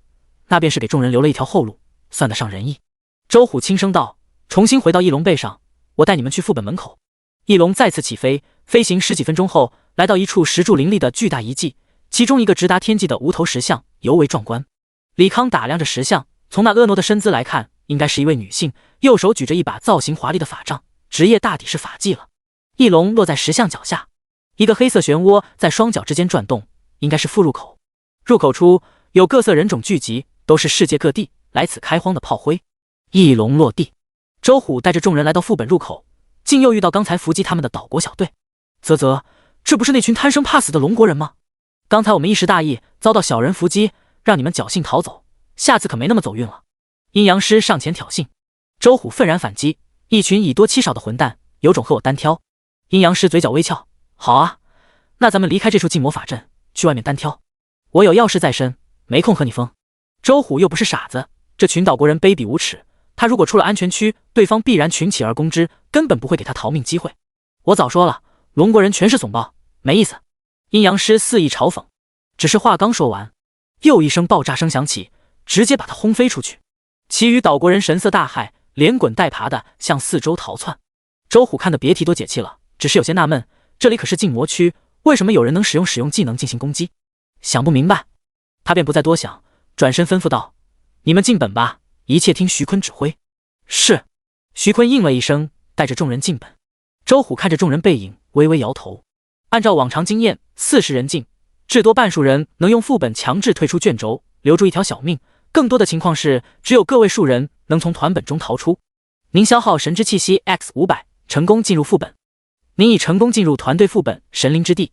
那便是给众人留了一条后路，算得上仁义。周虎轻声道：“重新回到翼龙背上，我带你们去副本门口。”翼龙再次起飞，飞行10几分钟后，来到一处石柱林立的巨大遗迹，其中一个直达天际的无头石像尤为壮观。李康打量着石像，从那婀娜的身姿来看，应该是一位女性，右手举着一把造型华丽的法杖，职业大抵是法妓了。翼龙落在石像脚下，一个黑色漩涡在双脚之间转动，应该是副入口。入口处有各色人种聚集，都是世界各地来此开荒的炮灰。翼龙落地，周虎带着众人来到副本入口，竟又遇到刚才伏击他们的岛国小队。啧，这不是那群贪生怕死的龙国人吗？刚才我们一时大意，遭到小人伏击，让你们侥幸逃走，下次可没那么走运了。阴阳师上前挑衅，周虎愤然反击：“一群以多欺少的混蛋，有种和我单挑。”阴阳师嘴角微翘：“好啊，那咱们离开这处禁魔法阵，去外面单挑。我有要事在身，没空和你疯。”周虎又不是傻子，这群岛国人卑鄙无耻，他如果出了安全区，对方必然群起而攻之，根本不会给他逃命机会。我早说了，龙国人全是怂包，没意思。阴阳师肆意嘲讽，只是话刚说完，又一声爆炸声响起，直接把他轰飞出去。其余岛国人神色大骇，连滚带爬的向四周逃窜。周虎看得别提多解气了，只是有些纳闷，这里可是禁魔区，为什么有人能使用技能进行攻击？想不明白，他便不再多想，转身吩咐道：“你们进本吧，一切听徐坤指挥。”是。徐坤应了一声，带着众人进本。周虎看着众人背影，微微摇头。按照往常经验，40人进，至多半数人能用副本强制退出卷轴，留住一条小命，更多的情况是只有个位数人能从团本中逃出。您消耗神之气息 X500，成功进入副本。您已成功进入团队副本神灵之地。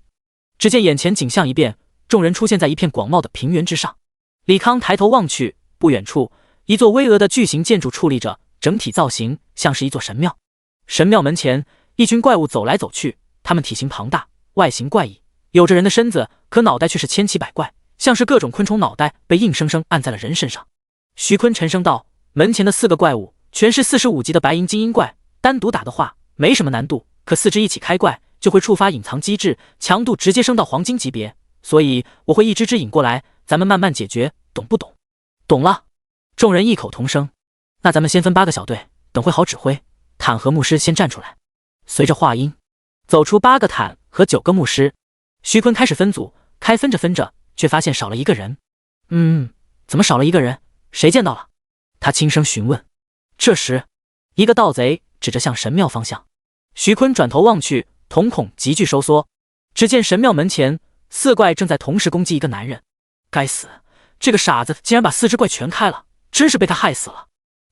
只见眼前景象一变，众人出现在一片广袤的平原之上。李康抬头望去，不远处一座巍峨的巨型建筑矗立着，整体造型像是一座神庙。神庙门前，一群怪物走来走去，它们体型庞大，外形怪异，有着人的身子，可脑袋却是千奇百怪，像是各种昆虫脑袋被硬生生按在了人身上。徐坤沉声道：“门前的4个怪物全是45级的白银精英怪，单独打的话没什么难度，可4只一起开怪就会触发隐藏机制，强度直接升到黄金级别，所以我会一只只引过来，咱们慢慢解决，懂不懂？”懂了。众人异口同声。那咱们先分8个小队，等会好指挥。坦和牧师先站出来。随着话音，走出8个坦和9个牧师。徐坤开始分组，分着，却发现少了一个人。怎么少了一个人？谁见到了？他轻声询问。这时，一个盗贼指着向神庙方向。徐坤转头望去，瞳孔急剧收缩。只见神庙门前4怪正在同时攻击一个男人。该死，这个傻子竟然把4只怪全开了，真是被他害死了。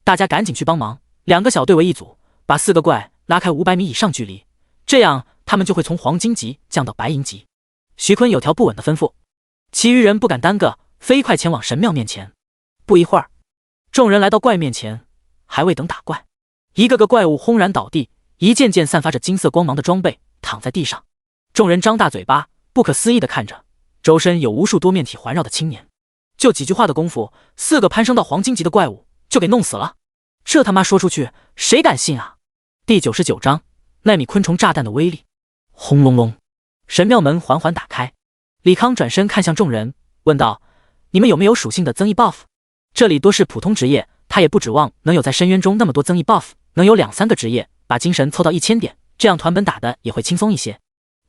大家赶紧去帮忙，2个小队为一组，把4个怪拉开500米以上距离，这样他们就会从黄金级降到白银级。徐坤有条不紊的吩咐，其余人不敢耽搁，飞快前往神庙面前。不一会儿，众人来到怪面前，还未等打怪，一个个怪物轰然倒地，一件件散发着金色光芒的装备躺在地上。众人张大嘴巴，不可思议地看着周身有无数多面体环绕的青年。就几句话的功夫，4个攀升到黄金级的怪物就给弄死了。这他妈说出去，谁敢信啊？第99章奈米昆虫炸弹的威力。轰隆隆，神庙门缓缓打开。李康转身看向众人，问道：“你们有没有属性的增益 buff？” 这里多是普通职业，他也不指望能有在深渊中那么多增益 buff， 能有2-3个职业，把精神凑到1000点，这样团本打的也会轻松一些。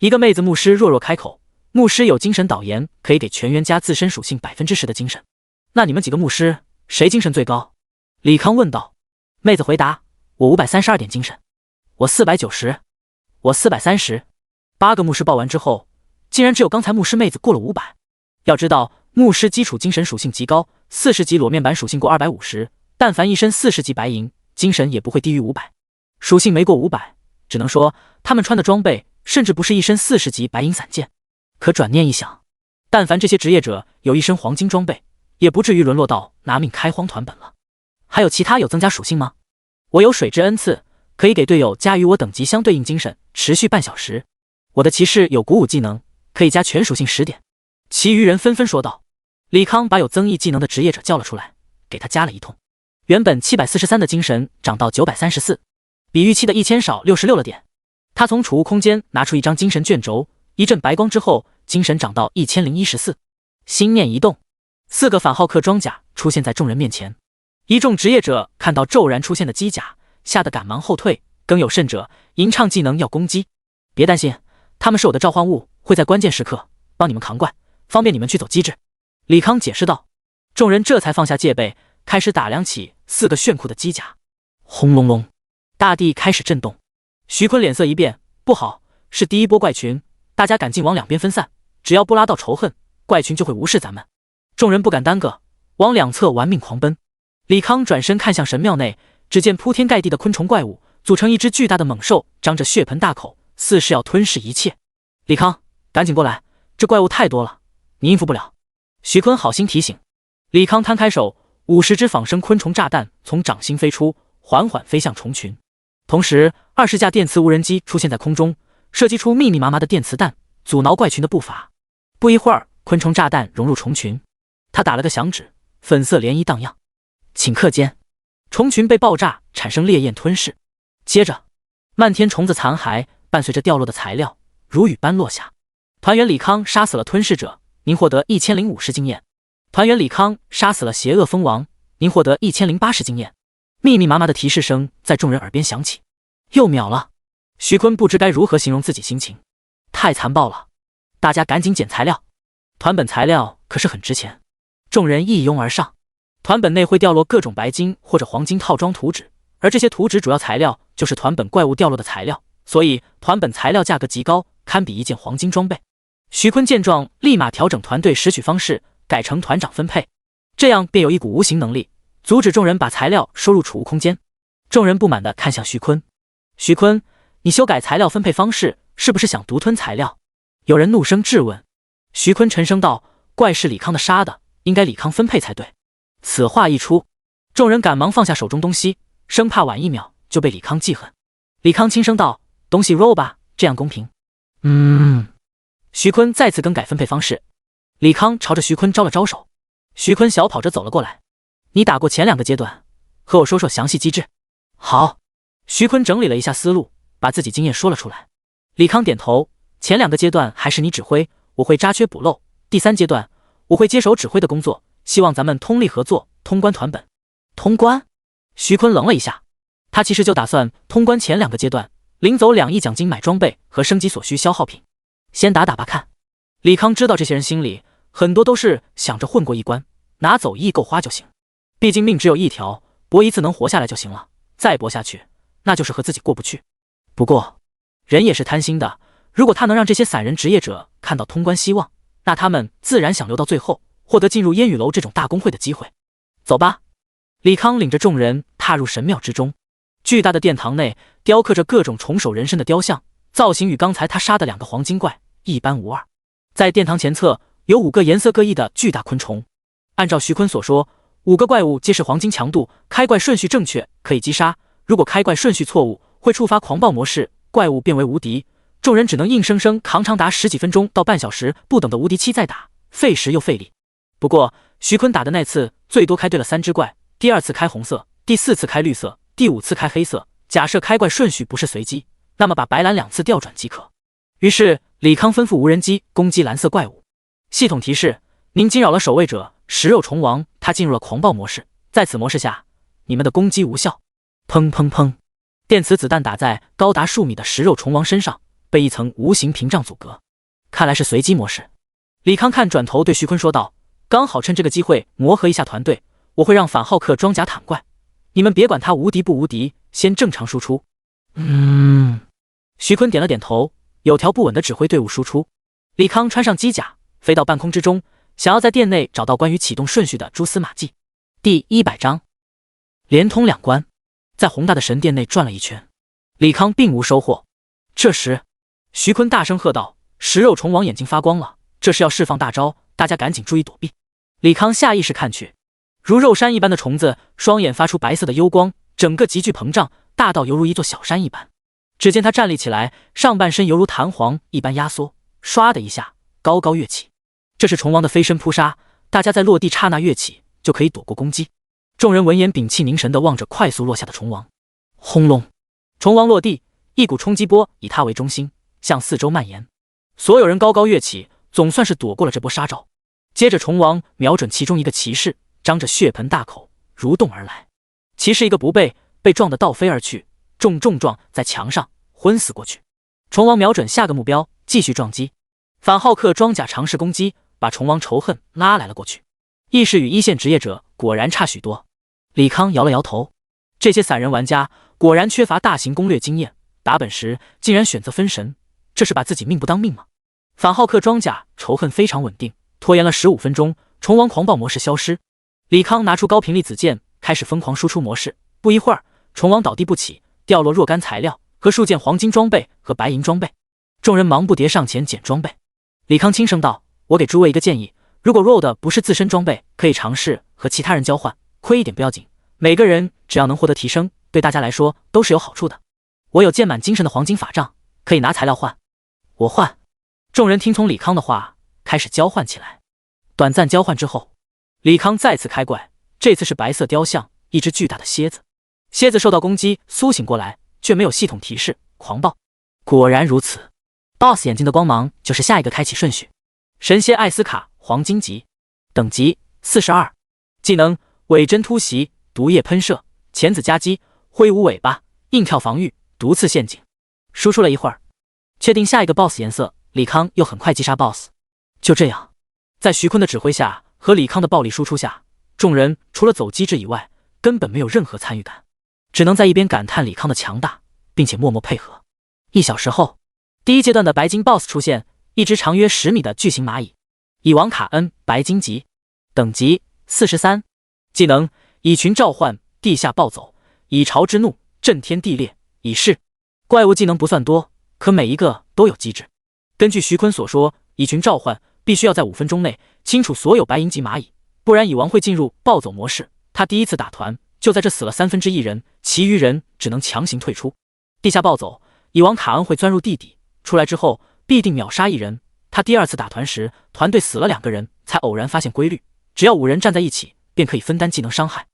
一个妹子牧师弱弱开口：“牧师有精神导言，可以给全员加自身属性10%的精神。那你们几个牧师，谁精神最高？”李康问道。妹子回答：“我532点精神。”“我490。”“我430。”8个牧师报完之后，竟然只有刚才牧师妹子过了500。要知道，牧师基础精神属性极高，40级裸面版属性过250，但凡一身40级白银，精神也不会低于500。属性没过500，只能说他们穿的装备甚至不是一身40级白银散剑。可转念一想，但凡这些职业者有一身黄金装备，也不至于沦落到拿命开荒团本了。还有其他有增加属性吗？我有水之恩赐，可以给队友加与我等级相对应精神，持续半小时。我的骑士有鼓舞技能，可以加全属性10点。其余人纷纷说道。李康把有增益技能的职业者叫了出来，给他加了一通。原本743的精神涨到934，比预期的1000少66了点。他从储物空间拿出一张精神卷轴，一阵白光之后，精神涨到1014。心念一动，4个反浩克装甲出现在众人面前。一众职业者看到骤然出现的机甲，吓得赶忙后退，更有甚者，吟唱技能要攻击。别担心，他们是我的召唤物，会在关键时刻帮你们扛怪，方便你们去走机制。李康解释道。众人这才放下戒备，开始打量起4个炫酷的机甲。轰隆隆，大地开始震动。徐坤脸色一变，不好，是第一波怪群，大家赶紧往两边分散，只要不拉到仇恨，怪群就会无视咱们。众人不敢耽搁，往两侧玩命狂奔。李康转身看向神庙内，只见铺天盖地的昆虫怪物组成一只巨大的猛兽，张着血盆大口，似是要吞噬一切。李康，赶紧过来，这怪物太多了，你应付不了。徐坤好心提醒。李康摊开手，50只仿生昆虫炸弹从掌心飞出，缓缓飞向虫群。同时，20架电磁无人机出现在空中，射击出密密麻麻的电磁弹，阻挠怪群的步伐。不一会儿，昆虫炸弹融入虫群。他打了个响指，粉色涟漪荡漾。顷刻间，虫群被爆炸产生烈焰吞噬。接着，漫天虫子残骸伴随着掉落的材料如雨般落下。团员李康杀死了吞噬者，您获得1050经验。团员李康杀死了邪恶蜂王，您获得1080经验。密密麻麻的提示声在众人耳边响起。又秒了。徐坤不知该如何形容自己心情，太残暴了。大家赶紧捡材料，团本材料可是很值钱。众人一拥而上。团本内会掉落各种白金或者黄金套装图纸，而这些图纸主要材料就是团本怪物掉落的材料，所以团本材料价格极高，堪比一件黄金装备。徐坤见状，立马调整团队拾取方式，改成团长分配，这样便有一股无形能力阻止众人把材料收入储物空间。众人不满地看向徐坤。徐坤，你修改材料分配方式，是不是想独吞材料？有人怒声质问。徐坤沉声道，怪是李康的杀的，应该李康分配才对。此话一出，众人赶忙放下手中东西，生怕晚1秒就被李康记恨。李康轻声道，东西 roll 吧，这样公平。徐坤再次更改分配方式。李康朝着徐坤招了招手。徐坤小跑着走了过来。你打过前2个阶段，和我说说详细机制。好。徐坤整理了一下思路，把自己经验说了出来。李康点头，前2个阶段还是你指挥，我会扎缺补漏，第3阶段我会接手指挥的工作，希望咱们通力合作，通关团本。通关？徐坤愣了一下，他其实就打算通关前2个阶段，领走2亿奖金买装备和升级所需消耗品，先打打吧看。李康知道这些人心里很多都是想着混过一关，拿走1亿够花就行，毕竟命只有一条，搏一次能活下来就行了，再搏下去那就是和自己过不去。不过人也是贪心的，如果他能让这些散人职业者看到通关希望，那他们自然想留到最后，获得进入烟雨楼这种大公会的机会。走吧。李康领着众人踏入神庙之中。巨大的殿堂内雕刻着各种重手人身的雕像，造型与刚才他杀的2个黄金怪一般无二。在殿堂前侧有5个颜色各异的巨大昆虫。按照徐坤所说，5个怪物皆是黄金强度，开怪顺序正确可以击杀，如果开怪顺序错误会触发狂暴模式，怪物变为无敌。众人只能硬生生扛长达10几分钟到半小时不等的无敌期再打，费时又费力。不过徐坤打的那次最多开对了3只怪，第2次开红色，第4次开绿色，第5次开黑色。假设开怪顺序不是随机，那么把白蓝2次调转即可。于是李康吩咐无人机攻击蓝色怪物。系统提示，您惊扰了守卫者食肉虫王，他进入了狂暴模式，在此模式下你们的攻击无效。砰砰砰，电磁子弹打在高达数米的食肉虫王身上，被一层无形屏障阻隔。看来是随机模式。李康看转头对徐坤说道，刚好趁这个机会磨合一下团队，我会让反浩克装甲坦怪，你们别管他无敌不无敌，先正常输出。徐坤点了点头，有条不紊地指挥队伍输出。李康穿上机甲飞到半空之中，想要在店内找到关于启动顺序的蛛丝马迹。第100章连通2关。在宏大的神殿内转了一圈，李康并无收获。这时徐坤大声喝道，食肉虫王眼睛发光了，这是要释放大招，大家赶紧注意躲避。李康下意识看去，如肉山一般的虫子，双眼发出白色的幽光，整个急剧膨胀，大到犹如一座小山一般。只见他站立起来，上半身犹如弹簧一般压缩，唰的一下高高跃起。这是虫王的飞身扑杀，大家在落地刹那跃起，就可以躲过攻击。众人闻言屏气凝神地望着快速落下的虫王。轰隆！虫王落地，一股冲击波以他为中心向四周蔓延，所有人高高跃起，总算是躲过了这波杀招。接着虫王瞄准其中一个骑士，张着血盆大口蠕动而来。骑士一个不备，被撞得倒飞而去，重撞在墙上，昏死过去。虫王瞄准下个目标，继续撞击。反浩克装甲尝试攻击，把虫王仇恨拉来了过去。意识与一线职业者果然差许多。李康摇了摇头，这些散人玩家果然缺乏大型攻略经验，打本时竟然选择分神，这是把自己命不当命吗？反浩克装甲仇恨非常稳定，拖延了15分钟，虫王狂暴模式消失。李康拿出高频粒子剑，开始疯狂输出模式。不一会儿，虫王倒地不起，掉落若干材料和数件黄金装备和白银装备。众人忙不迭上前捡装备。李康轻声道：“我给诸位一个建议，如果 roll 的不是自身装备，可以尝试和其他人交换，亏一点不要紧，每个人只要能获得提升，对大家来说都是有好处的。我有剑满精神的黄金法杖，可以拿材料换。我换。”众人听从李康的话，开始交换起来。短暂交换之后，李康再次开怪，这次是白色雕像，一只巨大的蝎子。蝎子受到攻击，苏醒过来，却没有系统提示，狂暴。果然如此 ，BOSS 眼睛的光芒就是下一个开启顺序。神蝎艾斯卡，黄金级，等级42，技能伪真突袭、毒液喷射、钳子夹击、挥舞尾巴、硬跳防御、毒刺陷阱。输出了一会儿，确定下一个 BOSS 颜色，李康又很快击杀 BOSS。就这样，在徐坤的指挥下和李康的暴力输出下，众人除了走机制以外，根本没有任何参与感，只能在一边感叹李康的强大，并且默默配合。1小时后，第一阶段的白金 BOSS 出现，一只长约10米的巨型蚂蚁，蚁王卡恩，白金级，等级43，技能蚁群召唤、地下暴走、蚁巢之怒、震天地裂、蚁噬。怪物技能不算多，可每一个都有机制。根据徐坤所说，蚁群召唤必须要在5分钟内清除所有白银级蚂蚁，不然蚁王会进入暴走模式。他第一次打团就在这死了1/3人，其余人只能强行退出。地下暴走，蚁王卡恩会钻入地底，出来之后必定秒杀一人。他第2次打团时，团队死了2个人，才偶然发现规律，只要5人站在一起，便可以分担技能伤害。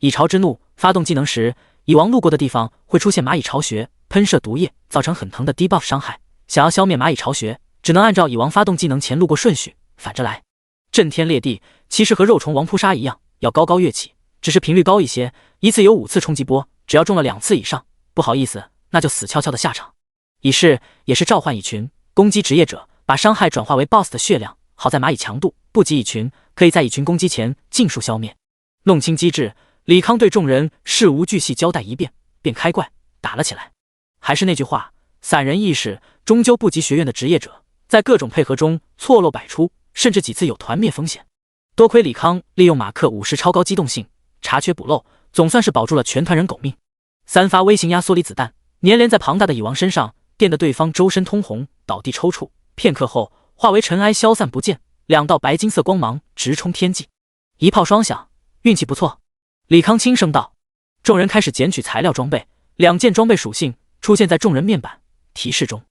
蚁巢之怒发动技能时，蚁王路过的地方会出现蚂蚁巢穴，喷射毒液，造成很疼的 debuff 伤害。想要消灭蚂蚁巢穴，只能按照蚁王发动技能前路过顺序反着来。震天裂地其实和肉虫王扑杀一样，要高高跃起，只是频率高一些，一次有5次冲击波，只要中了2次以上，不好意思，那就死翘翘的下场。蚁噬也是召唤蚁群，攻击职业者，把伤害转化为 BOSS 的血量。好在蚂蚁强度不及蚁群，可以在蚁群攻击前尽数消灭。弄清机制，李康对众人事无巨细交代一遍，便开怪打了起来。还是那句话，散人意识终究不及学院的职业者，在各种配合中错漏百出，甚至几次有团灭风险。多亏李康利用马克50超高机动性查缺补漏，总算是保住了全团人狗命。3发微型压缩离子弹粘连在庞大的蚁王身上，电得对方周身通红，倒地抽搐，片刻后化为尘埃消散不见。2道白金色光芒直冲天际，一炮双响，运气不错。李康轻声道。众人开始捡取材料装备，2件装备属性出现在众人面板提示中：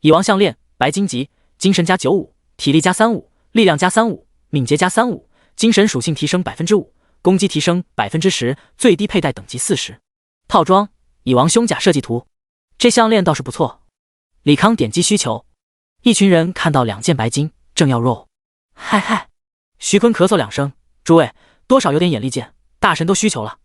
蚁王项链，白金级，精神加95，体力加35，力量加35，敏捷加35，精神属性提升 5%， 攻击提升 10%， 最低佩戴等级40。套装：蚁王胸甲设计图。这项链倒是不错。李康点击需求，一群人看到2件白金，正要 roll。嗨嗨，徐坤咳嗽2声，诸位多少有点眼力见，大神都需求了，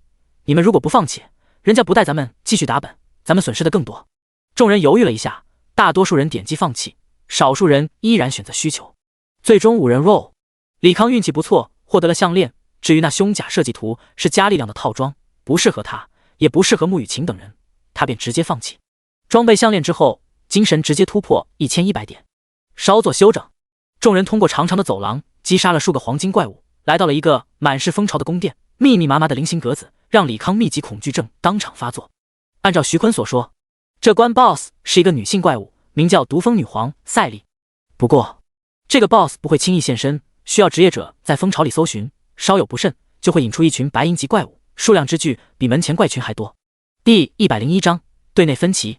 你们如果不放弃，人家不带咱们继续打本，咱们损失的更多。众人犹豫了一下，大多数人点击放弃，少数人依然选择需求。最终5人 roll， 李康运气不错，获得了项链。至于那胸甲设计图是加力量的套装，不适合他，也不适合穆雨晴等人，他便直接放弃。装备项链之后，精神直接突破1100点，稍作休整。众人通过长长的走廊击杀了数个黄金怪物，来到了一个满是蜂巢的宫殿，密密麻麻的菱形格子让李康密集恐惧症当场发作。按照徐坤所说，这关 BOSS 是一个女性怪物，名叫毒蜂女皇赛莉。不过这个 BOSS 不会轻易现身，需要职业者在蜂巢里搜寻，稍有不慎就会引出一群白银级怪物，数量之巨比门前怪群还多。第101章队内分歧。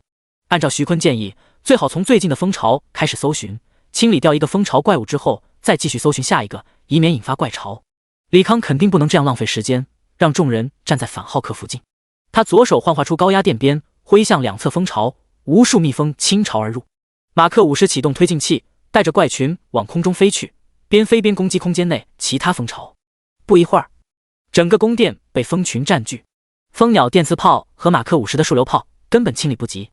按照徐坤建议，最好从最近的蜂巢开始搜寻，清理掉一个蜂巢怪物之后，再继续搜寻下一个，以免引发怪潮。李康肯定不能这样浪费时间，让众人站在反浩克附近。他左手幻化出高压电鞭，挥向两侧蜂巢，无数蜜蜂倾巢而入。马克50启动推进器，带着怪群往空中飞去，边飞边攻击空间内其他蜂巢。不一会儿，整个宫殿被蜂群占据，蜂鸟电磁炮和马克50的数流炮根本清理不及。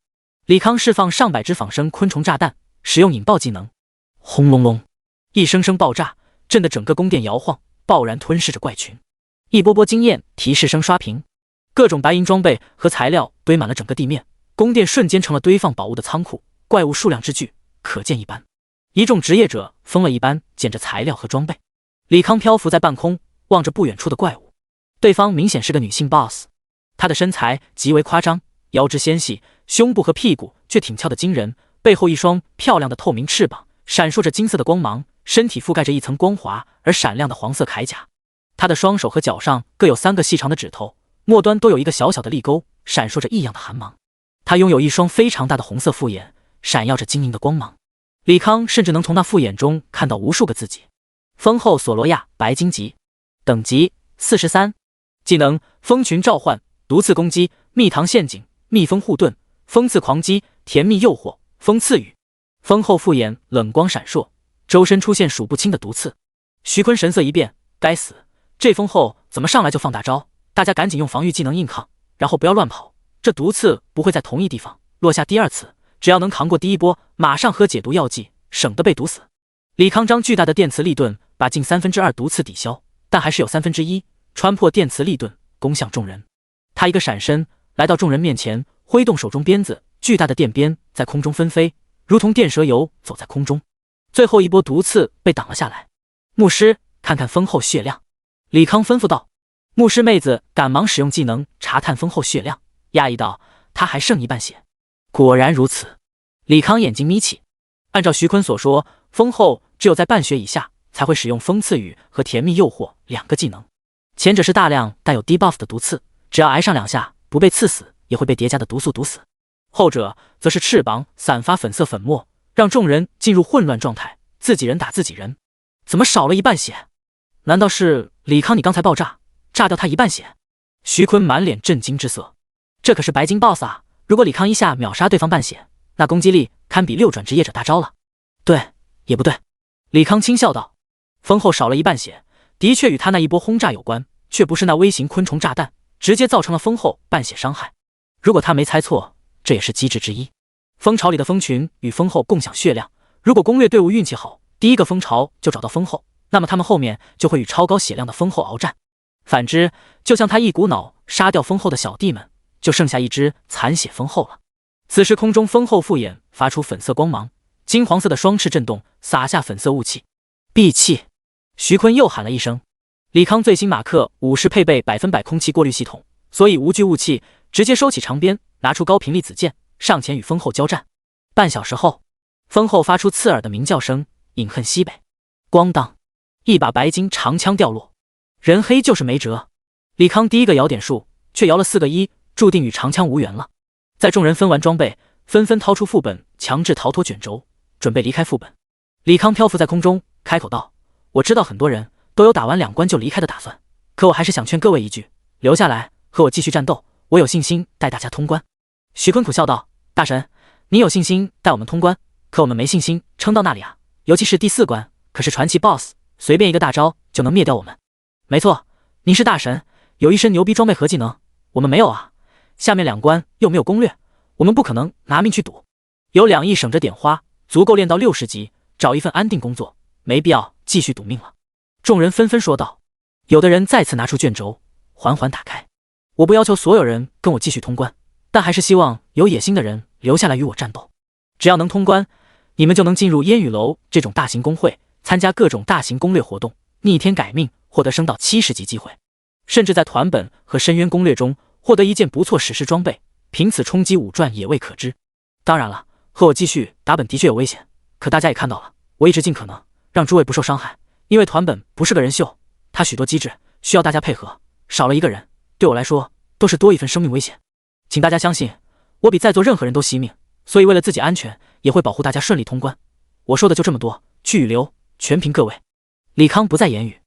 李康释放上百只仿生昆虫炸弹，使用引爆技能，轰隆隆，一声声爆炸，震得整个宫殿摇晃，爆然吞噬着怪群。一波波惊艳提示声刷屏，各种白银装备和材料堆满了整个地面，宫殿瞬间成了堆放宝物的仓库，怪物数量之巨，可见一斑。一众职业者疯了一般捡着材料和装备。李康漂浮在半空，望着不远处的怪物。对方明显是个女性 BOSS， 她的身材极为夸张，腰肢纤细，胸部和屁股却挺翘的惊人，背后一双漂亮的透明翅膀闪烁着金色的光芒，身体覆盖着一层光滑而闪亮的黄色铠甲。她的双手和脚上各有3个细长的指头，末端都有一个小小的利钩，闪烁着异样的寒芒。她拥有一双非常大的红色复眼，闪耀着晶莹的光芒。李康甚至能从那复眼中看到无数个自己。蜂后索罗亚白金级，等级43，技能蜂群召唤、毒刺攻击、蜜糖陷阱、蜜蜂护盾、蜂刺狂击、甜蜜诱惑、蜂刺雨。蜂后复眼冷光闪烁，周身出现数不清的毒刺。徐坤神色一变，该死，这蜂后怎么上来就放大招？大家赶紧用防御技能硬抗，然后不要乱跑，这毒刺不会在同一地方落下第二次，只要能扛过第一波，马上喝解毒药剂，省得被毒死。李康张巨大的电磁力盾把近2/3毒刺抵消，但还是有1/3穿破电磁力盾，攻向众人。他一个闪身来到众人面前，挥动手中鞭子，巨大的电鞭在空中纷飞，如同电蛇游走在空中。最后一波毒刺被挡了下来。牧师，看看蜂后血量。李康吩咐道。牧师妹子赶忙使用技能查探蜂后血量，讶异道：他还剩一半血。果然如此。李康眼睛眯起，按照徐坤所说，蜂后只有在半血以下才会使用蜂刺雨和甜蜜诱惑2个技能，前者是大量带有 debuff 的毒刺，只要挨上2下不被刺死也会被叠加的毒素毒死，后者则是翅膀散发粉色粉末，让众人进入混乱状态，自己人打自己人。怎么少了一半血？难道是李康你刚才爆炸炸掉他一半血？徐坤满脸震惊之色。这可是白金 BOSS 啊，如果李康一下秒杀对方半血，那攻击力堪比6转职业者大招了。对，也不对。李康轻笑道，蜂后少了一半血，的确与他那一波轰炸有关，却不是那微型昆虫炸弹直接造成了蜂后半血伤害。如果他没猜错，这也是机制之一。蜂巢里的蜂群与蜂后共享血量，如果攻略队伍运气好，第一个蜂巢就找到蜂后，那么他们后面就会与超高血量的蜂后鏖战。反之，就像他一股脑杀掉蜂后的小弟们，就剩下一只残血蜂后了。此时空中蜂后复眼发出粉色光芒，金黄色的双翅震动，洒下粉色雾气。闭气！徐坤又喊了一声。李康最新马克50配备100%空气过滤系统，所以无惧雾气，直接收起长鞭，拿出高频率子剑，上前与蜂后交战。半小时后，蜂后发出刺耳的鸣叫声，饮恨西北。咣当，一把白金长枪掉落。人黑就是没辙。李康第一个摇点数，却摇了4个1，注定与长枪无缘了。在众人分完装备，纷纷掏出副本，强制逃脱卷轴，准备离开副本。李康漂浮在空中，开口道：我知道很多人都有打完2关就离开的打算，可我还是想劝各位一句，留下来和我继续战斗，我有信心带大家通关。徐坤苦笑道：大神，你有信心带我们通关，可我们没信心撑到那里啊，尤其是第4关，可是传奇 BOSS， 随便一个大招就能灭掉我们。没错，您是大神，有一身牛逼装备和技能，我们没有啊。下面2关又没有攻略，我们不可能拿命去赌。有2亿省着点花，足够练到60级，找一份安定工作，没必要继续赌命了。众人纷纷说道。有的人再次拿出卷轴，缓缓打开。我不要求所有人跟我继续通关，但还是希望有野心的人留下来与我战斗。只要能通关，你们就能进入烟雨楼这种大型公会，参加各种大型攻略活动，逆天改命，获得升到70级机会，甚至在团本和深渊攻略中获得一件不错史诗装备，凭此冲击5传也未可知。当然了，和我继续打本的确有危险，可大家也看到了，我一直尽可能让诸位不受伤害，因为团本不是个人秀，它许多机制需要大家配合，少了一个人，对我来说都是多一份生命危险。请大家相信，我比在座任何人都惜命，所以为了自己安全，也会保护大家顺利通关。我说的就这么多，去与留全凭各位。李康不再言语，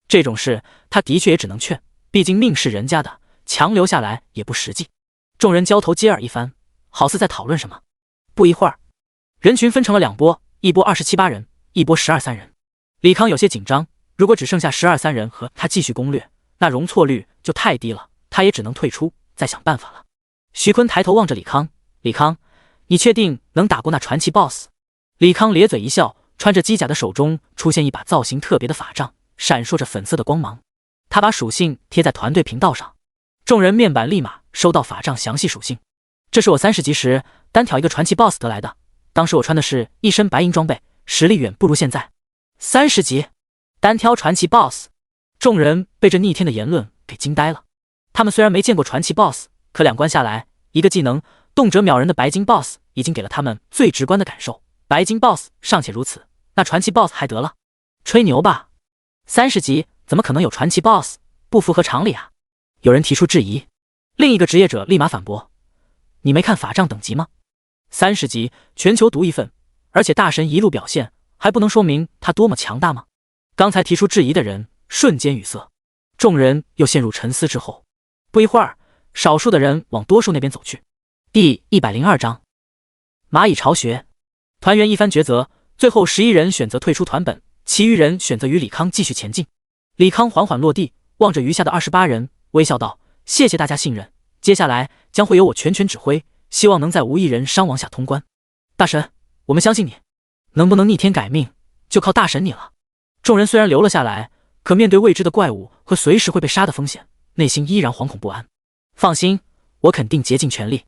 这种事他的确也只能劝，毕竟命是人家的，强留下来也不实际。众人交头接耳一番，好似在讨论什么。不一会儿，人群分成了两波，一波27、8人，一波12、3人。李康有些紧张，如果只剩下12、3人和他继续攻略，那容错率就太低了，他也只能退出，再想办法了。徐坤抬头望着李康，李康，你确定能打过那传奇 BOSS？ 李康咧嘴一笑，穿着机甲的手中出现一把造型特别的法杖，闪烁着粉色的光芒。他把属性贴在团队频道上，众人面板立马收到法杖详细属性。这是我30级时单挑一个传奇 BOSS 得来的，当时我穿的是一身白银装备，实力远不如现在。30级单挑传奇 BOSS， 众人被这逆天的言论给惊呆了。他们虽然没见过传奇 BOSS， 可2关下来，一个技能动辄秒人的白金 BOSS 已经给了他们最直观的感受。白金 BOSS 尚且如此，那传奇 BOSS 还得了？吹牛吧！30级怎么可能有传奇 BOSS？ 不符合常理啊！有人提出质疑，另一个职业者立马反驳：“你没看法杖等级吗？30级全球独一份，而且大神一路表现，还不能说明他多么强大吗？”刚才提出质疑的人瞬间语塞，众人又陷入沉思之后。不一会儿，少数的人往多数那边走去。第102章，蚂蚁巢穴。团员一番抉择，最后11人选择退出团本，其余人选择与李康继续前进。李康缓缓落地，望着余下的28人，微笑道：“谢谢大家信任，接下来将会由我全权指挥，希望能在无一人伤亡下通关。大神，我们相信你，能不能逆天改命，就靠大神你了。”众人虽然留了下来，可面对未知的怪物和随时会被杀的风险，内心依然惶恐不安。放心，我肯定竭尽全力。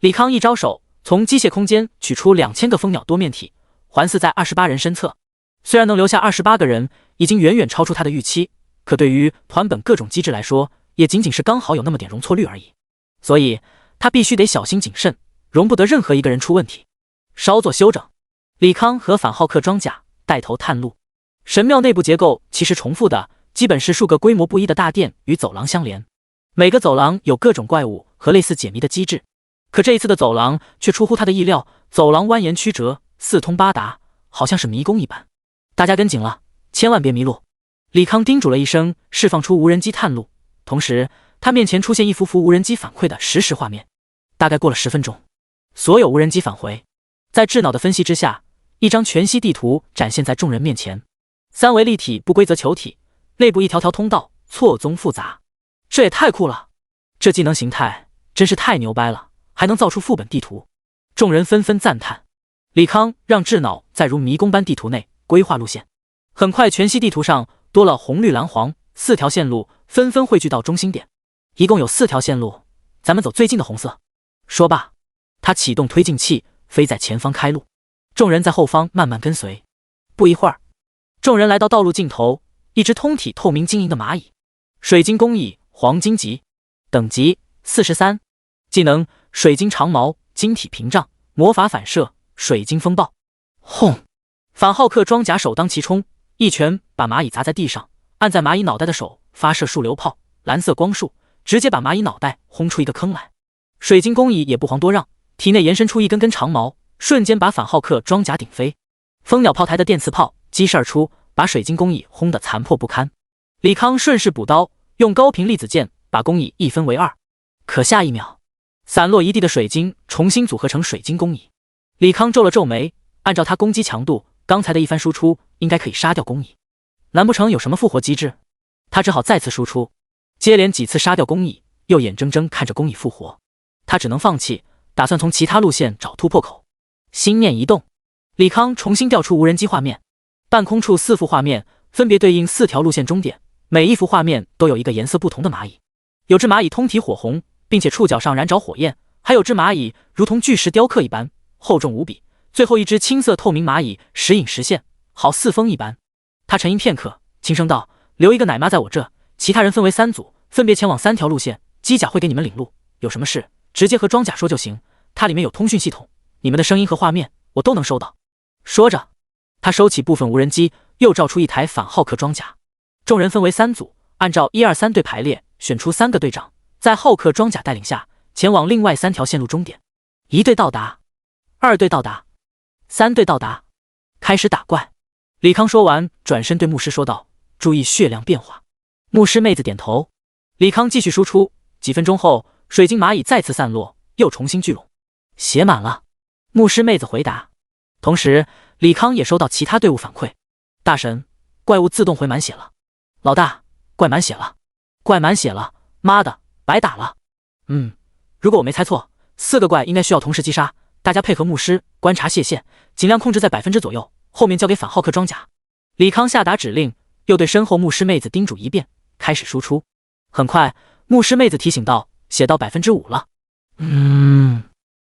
李康一招手，从机械空间取出2000个蜂鸟多面体，环伺在28人身侧。虽然能留下28个人，已经远远超出他的预期，可对于团本各种机制来说，也仅仅是刚好有那么点容错率而已。所以他必须得小心谨慎，容不得任何一个人出问题。稍作休整，李康和反浩克装甲带头探路。神庙内部结构其实重复的，基本是数个规模不一的大殿与走廊相连，每个走廊有各种怪物和类似解谜的机制。可这一次的走廊却出乎他的意料，走廊蜿蜒曲折，四通八达，好像是迷宫一般。大家跟紧了，千万别迷路。李康叮嘱了一声，释放出无人机探路，同时他面前出现一幅幅无人机反馈的实时画面。大概过了10分钟，所有无人机返回，在智脑的分析之下，一张全息地图展现在众人面前。3维立体不规则球体，内部一条条通道，错综复杂。这也太酷了！这技能形态真是太牛掰了，还能造出副本地图。众人纷纷赞叹。李康让智脑在如迷宫般地图内规划路线，很快全息地图上多了红绿蓝黄4条线路，纷纷汇聚到中心点。一共有4条线路，咱们走最近的红色。说罢，他启动推进器，飞在前方开路，众人在后方慢慢跟随。不一会儿，众人来到道路尽头，一只通体透明晶莹的蚂蚁，水晶工蚁，黄金级，等级43，技能水晶长矛，晶体屏障，魔法反射，水晶风暴。轰！反浩克装甲首当其冲，一拳把蚂蚁砸在地上，按在蚂蚁脑袋的手发射数流炮，蓝色光束直接把蚂蚁脑袋轰出一个坑来。水晶工蚁也不遑多让，体内延伸出一根根长矛，瞬间把反浩克装甲顶飞。蜂鸟炮台的电磁炮激射而出，把水晶工蚁轰得残破不堪。李康顺势补刀，用高频粒子剑把工蚁一分为2。可下一秒，散落一地的水晶重新组合成水晶工蚁。李康皱了皱眉，按照他攻击强度，刚才的一番输出应该可以杀掉工蚁，难不成有什么复活机制？他只好再次输出，接连几次杀掉工蚁，又眼睁睁看着工蚁复活。他只能放弃，打算从其他路线找突破口。心念一动，李康重新调出无人机画面，半空处4幅画面分别对应4条路线终点，每一幅画面都有一个颜色不同的蚂蚁。有只蚂蚁通体火红，并且触角上燃着火焰，还有只蚂蚁如同巨石雕刻一般厚重无比，最后一只青色透明蚂蚁时隐时现，好似风一般。他沉吟片刻，轻声道：“留一个奶妈在我这，其他人分为3组，分别前往3条路线，机甲会给你们领路，有什么事直接和装甲说就行，它里面有通讯系统，你们的声音和画面我都能收到。”说着，他收起部分无人机，又照出一台反浩克装甲。众人分为3组，按照1、2、3队排列，选出3个队长，在浩克装甲带领下，前往另外3条线路终点。1队到达，2队到达，3队到达，开始打怪。李康说完，转身对牧师说道：“注意血量变化。”牧师妹子点头。李康继续输出。几分钟后，水晶蚂蚁再次散落，又重新聚拢。血满了。牧师妹子回答。同时，李康也收到其他队伍反馈：“大神，怪物自动回满血了。”老大，怪满血了，怪满血了，妈的，白打了。如果我没猜错，4个怪应该需要同时击杀，大家配合牧师观察血线，尽量控制在%左右，后面交给反浩克装甲。李康下达指令，又对身后牧师妹子叮嘱一遍，开始输出。很快，牧师妹子提醒道：“血到5%了。”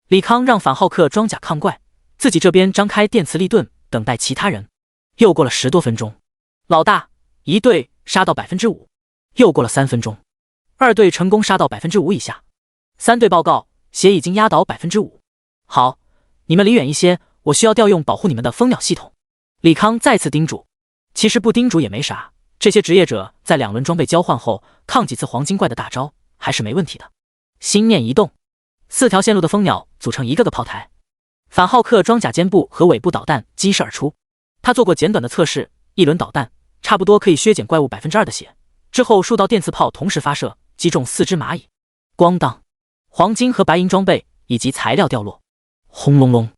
李康让反浩克装甲抗怪，自己这边张开电磁力盾，等待其他人。又过了10多分钟，老大，1队杀到5%，又过了3分钟，2队成功杀到5%以下，3队报告血已经压倒5%。好，你们离远一些，我需要调用保护你们的蜂鸟系统。李康再次叮嘱。其实不叮嘱也没啥，这些职业者在2轮装备交换后，抗几次黄金怪的大招还是没问题的。心念一动，4条线路的蜂鸟组成一个个炮台，反浩克装甲肩部和尾部导弹激射而出。他做过简短的测试，1轮导弹差不多可以削减怪物2%的血，之后数道电磁炮同时发射，击中4只蚂蚁。咣当，黄金和白银装备以及材料掉落。轰隆隆，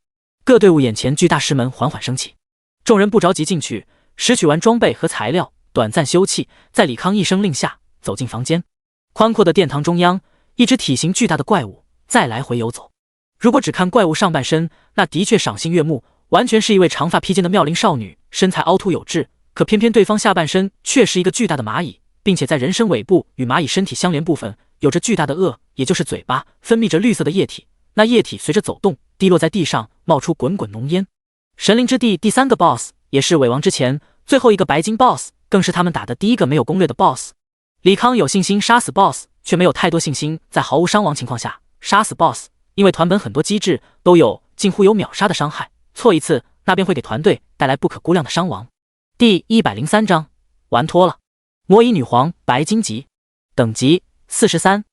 各队伍眼前巨大石门缓缓升起。众人不着急进去，拾取完装备和材料，短暂休憩，在李康一声令下走进房间。宽阔的殿堂中央，一只体型巨大的怪物在来回游走。如果只看怪物上半身，那的确赏心悦目，完全是一位长发披肩的妙龄少女，身材凹凸有致。可偏偏对方下半身却是一个巨大的蚂蚁，并且在人身尾部与蚂蚁身体相连部分有着巨大的颚，也就是嘴巴，分泌着绿色的液体。那液体随着走动滴落在地上，冒出滚滚浓烟。神灵之地第3个 BOSS， 也是伪王之前最后一个白金 BOSS， 更是他们打的第一个没有攻略的 BOSS。 李康有信心杀死 BOSS， 却没有太多信心在毫无伤亡情况下杀死 BOSS， 因为团本很多机制都有近乎有秒杀的伤害，错一次那便会给团队带来不可估量的伤亡。第103章玩脱了。魔蚁女皇白金级，等级43，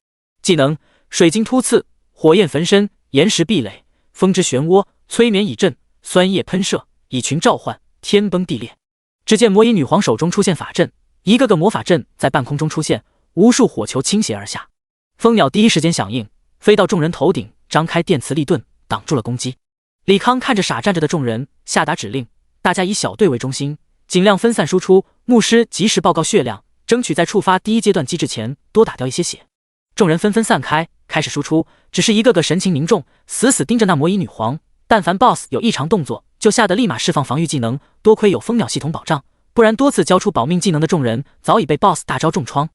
技能水晶突刺，火焰焚身，岩石壁垒，风之漩涡，催眠蚁阵，酸液喷射，蚁群召唤，天崩地裂。只见魔蚁女皇手中出现法阵，一个个魔法阵在半空中出现，无数火球倾泻而下。蜂鸟第一时间响应，飞到众人头顶，张开电磁力盾挡住了攻击。李康看着傻站着的众人，下达指令，大家以小队为中心，尽量分散输出，牧师及时报告血量，争取在触发第1阶段机制前多打掉一些血。众人纷纷散开，开始输出，只是一个个神情凝重，死死盯着那魔蚁女皇。但凡 BOSS 有异常动作，就吓得立马释放防御技能，多亏有蜂鸟系统保障，不然多次交出保命技能的众人早已被 BOSS 大招重创。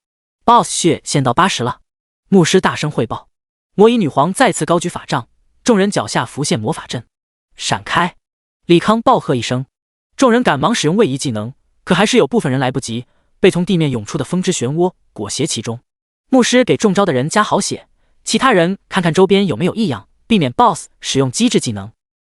BOSS 血线到80了，牧师大声汇报。魔蚁女皇再次高举法杖，众人脚下浮现魔法阵，闪开！李康暴喝一声，众人赶忙使用位移技能，可还是有部分人来不及，被从地面涌出的风之漩涡裹挟其中。牧师给中招的人加好血，其他人看看周边有没有异样，避免 BOSS 使用机制技能。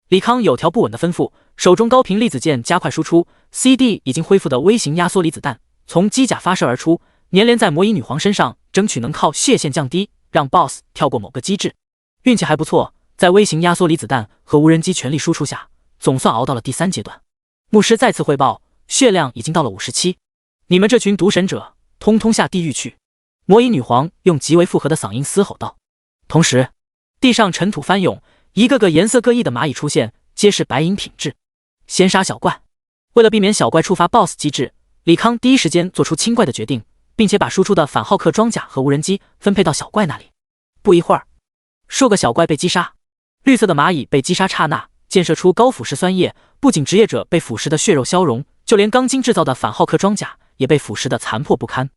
李康有条不紊的吩咐，手中高频粒子箭加快输出， CD 已经恢复的微型压缩离子弹从机甲发射而出，粘连在魔蚁女皇身上，争取能靠血线降低，让 BOSS 跳过某个机制。运气还不错，在微型压缩离子弹和无人机全力输出下，总算熬到了第3阶段。牧师再次汇报，血量已经到了57，你们这群毒神者，通通下地狱去！魔蚁女皇用极为附和的嗓音嘶吼道。同时，地上尘土翻涌，一个个颜色各异的蚂蚁出现，皆是白银品质。先杀小怪。为了避免小怪触发 BOSS 机制，李康第一时间做出清怪的决定，并且把输出的反浩克装甲和无人机分配到小怪那里。不一会儿，数个小怪被击杀。绿色的蚂蚁被击杀刹那，溅射出高腐蚀酸液，不仅职业者被腐蚀的血肉消融，就连钢筋制造的反浩克装甲也被腐蚀的残破不堪。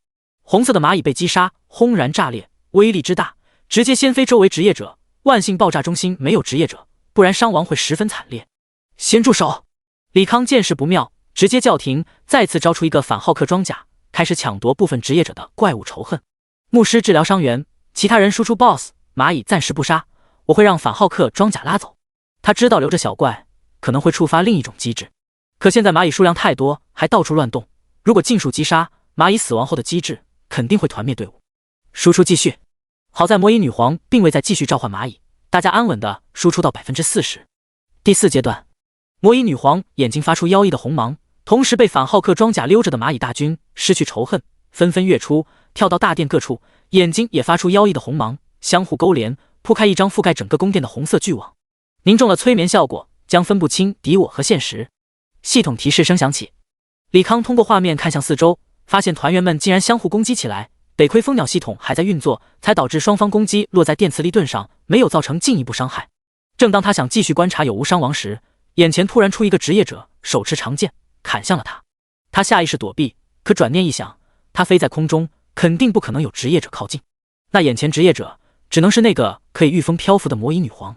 红色的蚂蚁被击杀，轰然炸裂，威力之大，直接掀飞周围职业者。万幸爆炸中心没有职业者，不然伤亡会十分惨烈。先住手！李康见势不妙，直接叫停，再次招出一个反浩克装甲，开始抢夺部分职业者的怪物仇恨。牧师治疗伤员，其他人输出 BOSS， 蚂蚁暂时不杀，我会让反浩克装甲拉走。他知道留着小怪可能会触发另一种机制，可现在蚂蚁数量太多，还到处乱动，如果尽数击杀，蚂蚁死亡后的机制肯定会团灭队伍。输出继续。好在魔蚁女皇并未再继续召唤蚂蚁，大家安稳的输出到 40%。第4阶段，魔蚁女皇眼睛发出妖异的红芒，同时被反浩克装甲溜着的蚂蚁大军失去仇恨，纷纷跃出，跳到大殿各处，眼睛也发出妖异的红芒，相互勾连，铺开一张覆盖整个宫殿的红色巨网。凝重了催眠效果，将分不清敌我和现实。系统提示声响起，李康通过画面看向四周，发现团员们竟然相互攻击起来。得亏蜂鸟系统还在运作，才导致双方攻击落在电磁力盾上，没有造成进一步伤害。正当他想继续观察有无伤亡时，眼前突然出一个职业者，手持长剑砍向了他。他下意识躲避，可转念一想，他飞在空中，肯定不可能有职业者靠近。那眼前职业者只能是那个可以御风漂浮的魔蚁女皇。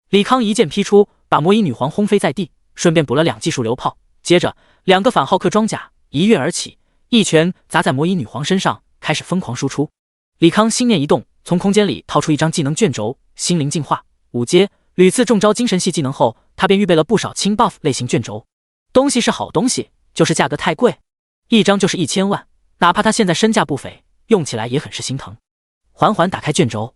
李康一剑劈出，把魔蚁女皇轰飞在地，顺便补了2记数流炮。接着2个反浩克装甲一跃而起，一拳砸在魔蚁女皇身上，开始疯狂输出。李康心念一动，从空间里掏出一张技能卷轴，心灵进化5阶，屡次中招精神系技能后，他便预备了不少轻 buff 类型卷轴。东西是好东西，就是价格太贵，一张就是1000万，哪怕他现在身价不菲，用起来也很是心疼。缓缓打开卷轴，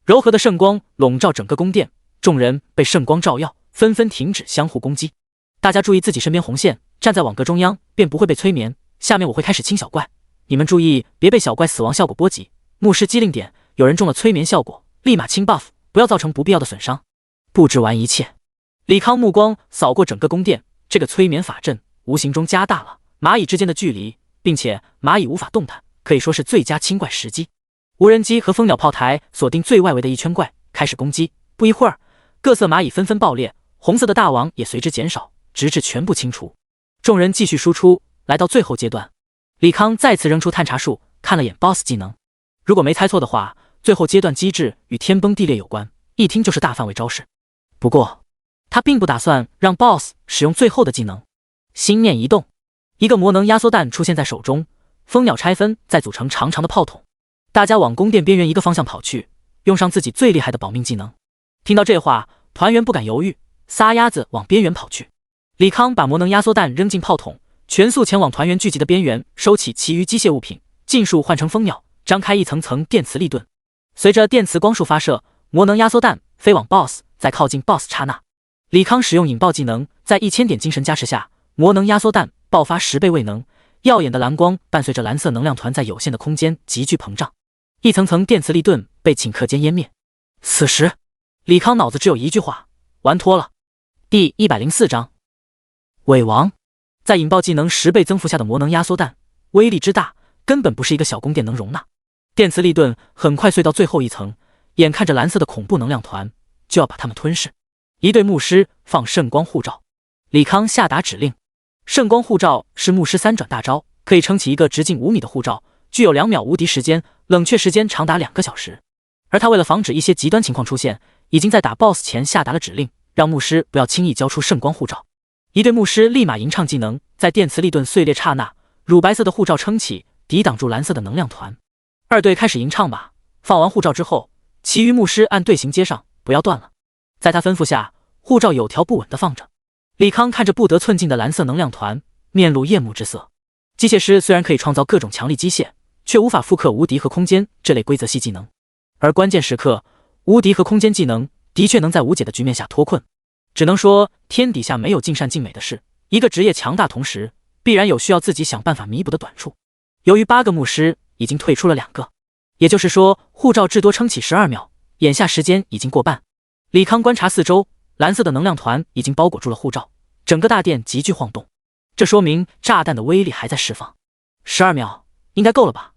柔和的圣光笼罩整个宫殿，众人被圣光照耀，纷纷停止相互攻击。大家注意自己身边红线，站在网格中央便不会被催眠。下面我会开始清小怪，你们注意别被小怪死亡效果波及。牧师机灵点，有人中了催眠效果，立马清 buff， 不要造成不必要的损伤。布置完一切，李康目光扫过整个宫殿，这个催眠法阵无形中加大了蚂蚁之间的距离，并且蚂蚁无法动弹，可以说是最佳清怪时机。无人机和蜂鸟炮台锁定最外围的一圈怪，开始攻击。不一会儿，各色蚂蚁纷纷爆裂，红色的大王也随之减少，直至全部清除。众人继续输出，来到最后阶段，李康再次扔出探查术，看了眼 BOSS 技能。如果没猜错的话，最后阶段机制与天崩地裂有关，一听就是大范围招式。不过他并不打算让 BOSS 使用最后的技能。心念一动，一个魔能压缩弹出现在手中，蜂鸟拆分再组成长长的炮筒。大家往宫殿边缘一个方向跑去，用上自己最厉害的保命技能。听到这话，团员不敢犹豫，撒丫子往边缘跑去。李康把魔能压缩弹扔进炮筒，全速前往团员聚集的边缘，收起其余机械物品，尽数换成蜂鸟，张开一层层电磁力盾。随着电磁光束发射，魔能压缩弹飞往 BOSS， 在靠近 BOSS 刹那，李康使用引爆技能，在1000点精神加持下，魔能压缩弹爆发10倍位能，耀眼的蓝光伴随着蓝色能量团在有限的空间急剧膨胀，一层层电磁力盾被顷刻间湮灭。此时李康脑子只有一句话：玩脱了。第104章伪王。在引爆技能10倍增幅下的魔能压缩弹威力之大，根本不是一个小宫殿能容纳。电磁力盾很快碎到最后一层，眼看着蓝色的恐怖能量团就要把它们吞噬。一队牧师放圣光护罩，李康下达指令。圣光护罩是牧师3转大招，可以撑起一个直径5米的护罩，具有2秒无敌时间，冷却时间长达2个小时。而他为了防止一些极端情况出现，已经在打 BOSS 前下达了指令，让牧师不要轻易交出圣光护罩。一队牧师立马吟唱技能，在电磁力盾碎裂刹那，乳白色的护罩撑起，抵挡住蓝色的能量团。二队开始吟唱吧。放完护罩之后，其余牧师按队形接上，不要断了。在他吩咐下，护罩有条不紊地放着。李康看着不得寸进的蓝色能量团，面露厌恶之色。机械师虽然可以创造各种强力机械，却无法复刻无敌和空间这类规则系技能。而关键时刻，无敌和空间技能的确能在无解的局面下脱困。只能说天底下没有尽善尽美的事，一个职业强大同时，必然有需要自己想办法弥补的短处。由于8个牧师已经退出了2个，也就是说护罩至多撑起12秒，眼下时间已经过半。李康观察四周，蓝色的能量团已经包裹住了护罩，整个大殿急剧晃动，这说明炸弹的威力还在释放。12秒应该够了吧？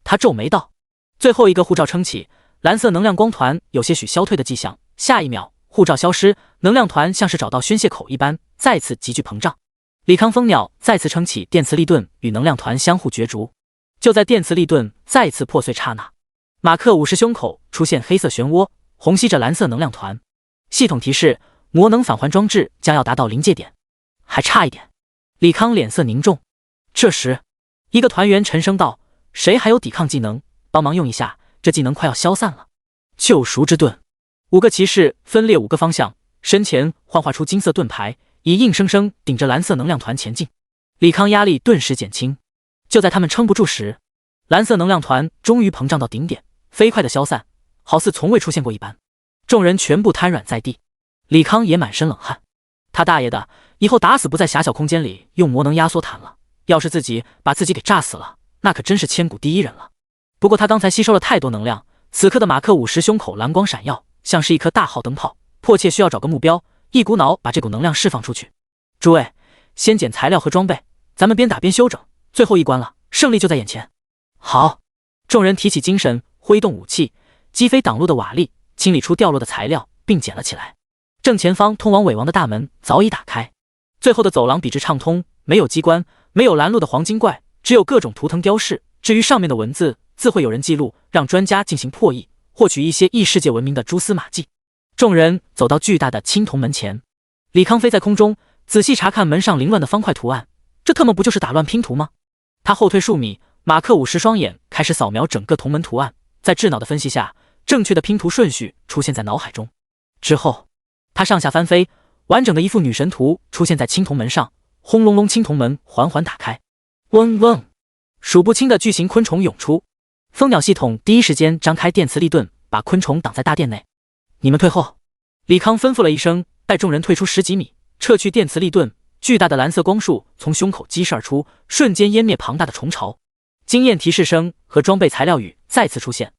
他皱眉道。最后一个护罩撑起，蓝色能量光团有些许消退的迹象，下一秒护罩消失，能量团像是找到宣泄口一般，再次急剧膨胀。李康蜂鸟再次撑起电磁力盾，与能量团相互角逐。就在电磁力盾再次破碎刹那，马克武士胸口出现黑色漩涡，虹吸着蓝色能量团。系统提示：魔能返还装置将要达到临界点，还差一点。李康脸色凝重。这时，一个团员沉声道：“谁还有抵抗技能？帮忙用一下，这技能快要消散了。”救赎之盾。5个骑士分列5个方向，身前幻化出金色盾牌，以硬生生顶着蓝色能量团前进。李康压力顿时减轻。就在他们撑不住时，蓝色能量团终于膨胀到顶点，飞快的消散，好似从未出现过一般。众人全部瘫软在地，李康也满身冷汗。他大爷的，以后打死不在狭小空间里用魔能压缩弹了，要是自己把自己给炸死了，那可真是千古第一人了。不过他刚才吸收了太多能量，此刻的马克50胸口蓝光闪耀，像是一颗大号灯泡，迫切需要找个目标，一股脑把这股能量释放出去。诸位，先捡材料和装备，咱们边打边休整，最后一关了，胜利就在眼前。好，众人提起精神，挥动武器，击飞挡路的瓦砾，清理出掉落的材料，并捡了起来。正前方通往尾王的大门早已打开，最后的走廊笔直畅通，没有机关，没有拦路的黄金怪，只有各种图腾雕饰。至于上面的文字，自会有人记录，让专家进行破译，获取一些异世界文明的蛛丝马迹。众人走到巨大的青铜门前，李康飞在空中仔细查看门上凌乱的方块图案，这特么不就是打乱拼图吗？他后退数米，马克50双眼开始扫描整个铜门图案，在智脑的分析下，正确的拼图顺序出现在脑海中。之后他上下翻飞，完整的一幅女神图出现在青铜门上，轰隆隆，青铜门缓缓打开，嗡嗡，数不清的巨型昆虫涌出。蜂鸟系统第一时间张开电磁力盾，把昆虫挡在大殿内。你们退后，李康吩咐了一声，带众人退出10几米，撤去电磁力盾。巨大的蓝色光束从胸口激射而出，瞬间湮灭庞大的虫巢。经验提示声和装备材料语再次出现。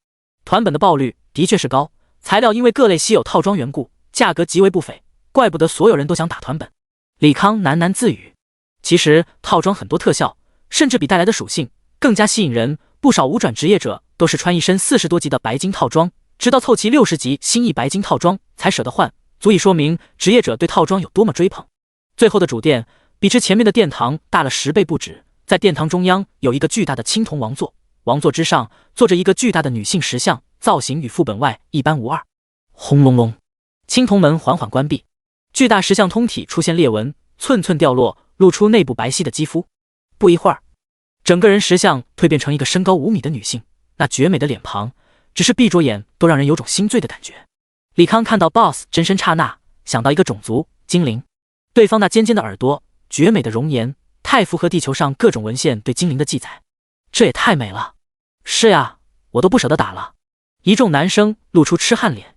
团本的爆率的确是高，材料因为各类稀有套装缘故，价格极为不菲，怪不得所有人都想打团本。李康喃喃自语，其实套装很多特效，甚至比带来的属性更加吸引人。不少无转职业者都是穿一身40多级的白金套装，直到凑齐60级新一白金套装才舍得换，足以说明职业者对套装有多么追捧。最后的主殿比之前面的殿堂大了10倍不止，在殿堂中央有一个巨大的青铜王座，王座之上坐着一个巨大的女性石像，造型与副本外一般无二。轰隆隆，青铜门缓缓关闭，巨大石像通体出现裂纹，寸寸掉落，露出内部白皙的肌肤。不一会儿，整个人石像蜕变成一个身高5米的女性，那绝美的脸庞，只是闭着眼都让人有种心醉的感觉。李康看到 BOSS 真身刹那，想到一个种族精灵，对方那尖尖的耳朵，绝美的容颜，太符合地球上各种文献对精灵的记载。这也太美了。是呀，我都不舍得打了。一众男生露出痴汉脸，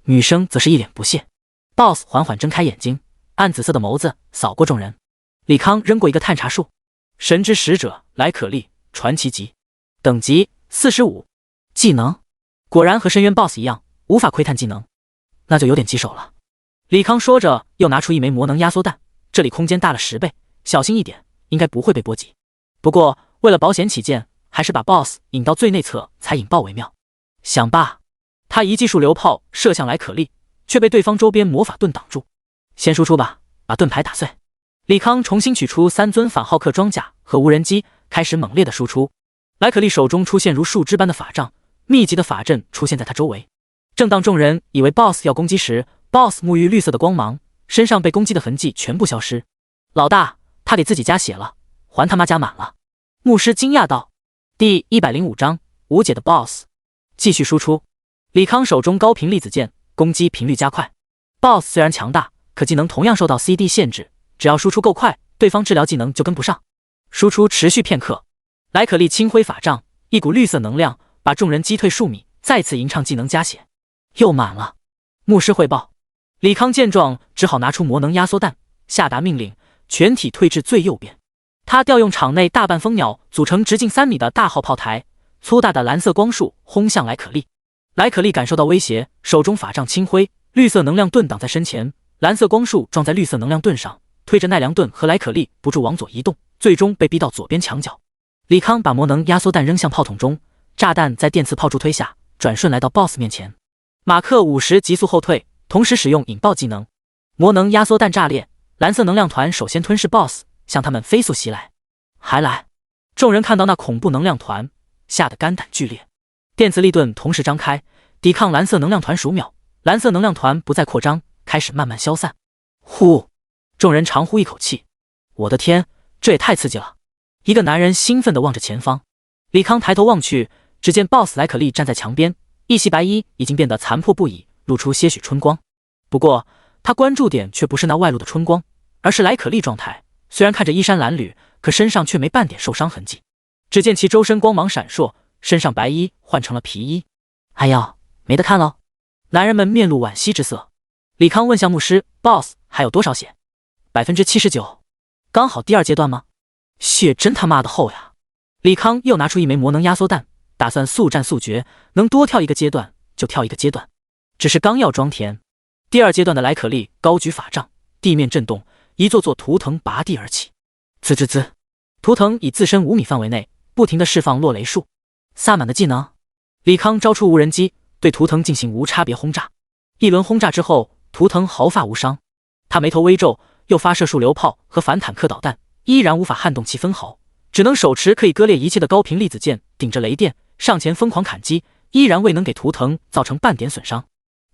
女生则是一脸不屑。BOSS 缓缓睁开眼睛，暗紫色的眸子扫过众人。李康扔过一个探查术，神之使者莱可利，传奇级，等级45，技能果然和深渊 BOSS 一样，无法窥探技能，那就有点棘手了。李康说着，又拿出一枚魔能压缩弹，这里空间大了10倍，小心一点，应该不会被波及。不过为了保险起见，还是把 BOSS 引到最内侧才引爆为妙。想罢，他一记束流炮射向莱可利，却被对方周边魔法盾挡住。先输出吧，把盾牌打碎。李康重新取出3尊反浩克装甲和无人机，开始猛烈的输出。莱可利手中出现如树枝般的法杖，密集的法阵出现在他周围。正当众人以为 BOSS 要攻击时， BOSS 沐浴绿色的光芒，身上被攻击的痕迹全部消失。老大，他给自己加血了，还他妈加满了。牧师惊讶道。第105章无解的 BOSS。 继续输出。李康手中高频粒子剑，攻击频率加快。 BOSS 虽然强大，可技能同样受到 CD 限制，只要输出够快，对方治疗技能就跟不上。输出持续片刻，莱可利轻挥法杖，一股绿色能量把众人击退数米，再次吟唱技能加血，又满了。牧师汇报。李康见状，只好拿出魔能压缩弹，下达命令，全体退至最右边。他调用场内大半蜂鸟组成直径3米的大号炮台，粗大的蓝色光束轰向莱可利。莱可利感受到威胁，手中法杖轻挥，绿色能量盾挡在身前，蓝色光束撞在绿色能量盾上，推着奈良盾和莱可利不住往左移动，最终被逼到左边墙角。李康把魔能压缩弹扔向炮筒中，炸弹在电磁炮助推下转瞬来到 BOSS 面前。马克50急速后退，同时使用引爆技能，魔能压缩弹炸裂，蓝色能量团首先吞噬 BOSS， 向他们飞速袭来。还来！众人看到那恐怖能量团，吓得肝胆俱裂。电磁力盾同时张开，抵抗蓝色能量团数秒，蓝色能量团不再扩张，开始慢慢消散。呼！众人长呼一口气。我的天，这也太刺激了！一个男人兴奋地望着前方。李康抬头望去，只见 BOSS 莱可利站在墙边，一袭白衣已经变得残破不已，露出些许春光。不过他关注点却不是那外露的春光，而是莱可利状态。虽然看着衣衫褴褛，可身上却没半点受伤痕迹。只见其周身光芒闪烁，身上白衣换成了皮衣。哎呦，没得看喽！男人们面露惋惜之色。李康问向牧师 ：“Boss， 还有多少血？79%，刚好第2阶段吗？血真他妈的厚呀！”李康又拿出一枚魔能压缩弹，打算速战速决，能多跳一个阶段就跳一个阶段。只是刚要装填，第2阶段的莱可利高举法杖，地面震动，一座座图腾拔地而起，滋滋滋，图腾以自身5米范围内不停地释放落雷术。萨满的技能，李康招出无人机，对图腾进行无差别轰炸。一轮轰炸之后，图腾毫发无伤。他眉头微皱，又发射数流炮和反坦克导弹，依然无法撼动其分毫，只能手持可以割裂一切的高频粒子剑，顶着雷电上前疯狂砍击，依然未能给图腾造成半点损伤。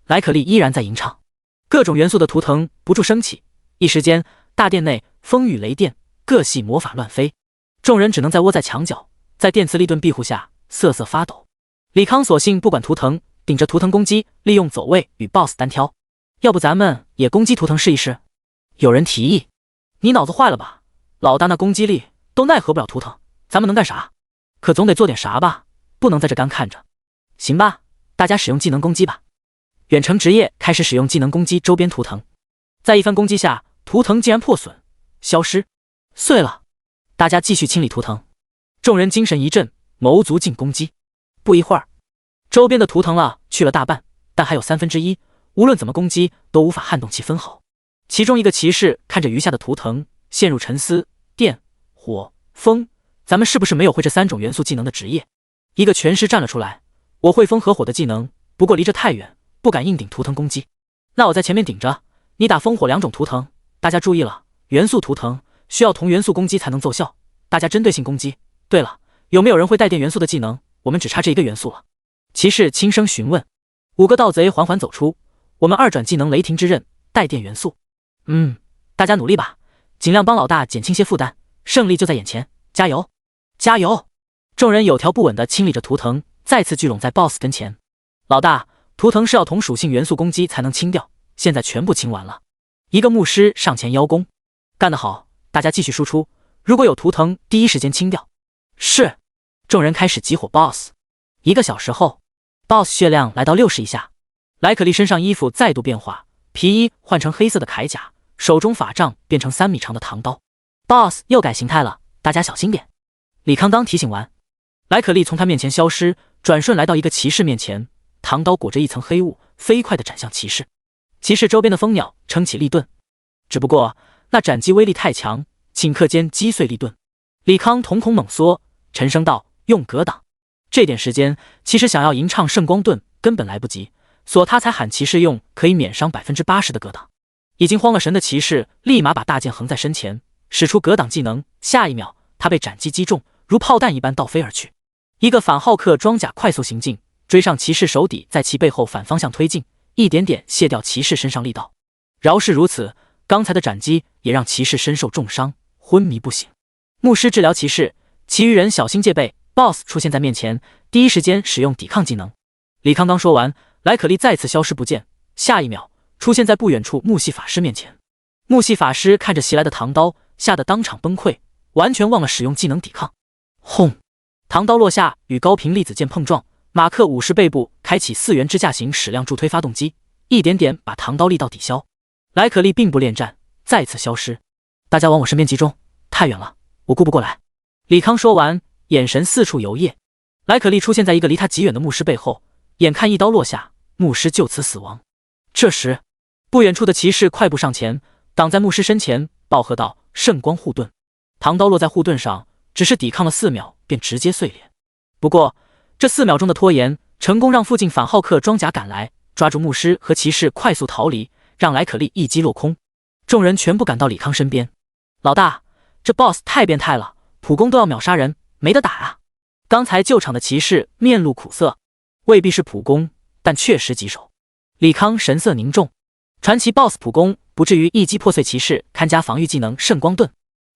莱可利依然在吟唱，各种元素的图腾不住升起，一时间大殿内风雨雷电，各系魔法乱飞，众人只能再窝在墙角，在电磁力盾庇护下瑟瑟发抖。李康索性不管图腾，顶着图腾攻击，利用走位与 BOSS 单挑。要不咱们也攻击图腾试一试？有人提议。你脑子坏了吧？老大那攻击力都奈何不了图腾，咱们能干啥？可总得做点啥吧，不能在这干看着。行吧，大家使用技能攻击吧。远程职业开始使用技能攻击周边图腾，在一番攻击下，图腾竟然破损、消失、碎了。大家继续清理图腾。众人精神一振，谋足进攻击。不一会儿，周边的图腾了去了大半，但还有1/3，无论怎么攻击都无法撼动其分毫。其中一个骑士看着余下的图腾，陷入沉思：电、火、风，咱们是不是没有会这3种元素技能的职业？一个拳师站了出来：我会风和火的技能，不过离这太远，不敢硬顶图腾攻击。那我在前面顶着，你打风火2种图腾。大家注意了，元素图腾需要同元素攻击才能奏效，大家针对性攻击。对了，有没有人会带电元素的技能？我们只差这一个元素了。骑士轻声询问。5个盗贼缓缓走出。我们2转技能雷霆之刃，带电元素。大家努力吧，尽量帮老大减轻些负担，胜利就在眼前，加油！加油！众人有条不紊地清理着图腾，再次聚拢在 BOSS 跟前。老大，图腾是要同属性元素攻击才能清掉，现在全部清完了。一个牧师上前邀功。干得好，大家继续输出，如果有图腾第一时间清掉。是。众人开始集火 BOSS。1个小时后， BOSS 血量来到60以下。莱可利身上衣服再度变化，皮衣换成黑色的铠甲，手中法杖变成3米长的唐刀。BOSS 又改形态了，大家小心点。李康刚提醒完，莱可利从他面前消失，转瞬来到一个骑士面前，唐刀裹着一层黑雾，飞快地斩向骑士。骑士周边的蜂鸟撑起利盾，只不过那斩击威力太强，顷刻间击碎利盾。李康瞳孔猛缩，沉声道：用格挡。这点时间，骑士想要吟唱圣光盾根本来不及，所他才喊骑士用可以免伤80%的格挡。已经慌了神的骑士立马把大剑横在身前，使出格挡技能，下一秒他被斩击击中，如炮弹一般倒飞而去。一个反浩克装甲快速行进，追上骑士手底，在其背后反方向推进，一点点卸掉骑士身上力道。饶是如此，刚才的斩击也让骑士身受重伤，昏迷不醒。牧师治疗骑士，其余人小心戒备。BOSS 出现在面前，第一时间使用抵抗技能。李康刚说完，莱可利再次消失不见，下一秒出现在不远处木系法师面前。木系法师看着袭来的唐刀，吓得当场崩溃，完全忘了使用技能抵抗。轰！唐刀落下，与高频粒子剑碰撞，马克50背部开启4元支架型矢量助推发动机，一点点把唐刀力道抵消。莱可利并不恋战，再次消失。大家往我身边集中，太远了，我顾不过来。李康说完，眼神四处游曳。莱可利出现在一个离他极远的牧师背后，眼看一刀落下，牧师就此死亡。这时，不远处的骑士快步上前，挡在牧师身前，暴喝道：圣光护盾！唐刀落在护盾上，只是抵抗了4秒，便直接碎裂。不过，这4秒钟的拖延，成功让附近反浩克装甲赶来，抓住牧师和骑士快速逃离，让莱可利一击落空。众人全部赶到李康身边。老大，这 BOSS 太变态了，普攻都要秒杀人，没得打啊！刚才救场的骑士面露苦涩，未必是普攻，但确实棘手。李康神色凝重，传奇 BOSS 普攻不至于一击破碎骑士看家防御技能圣光盾，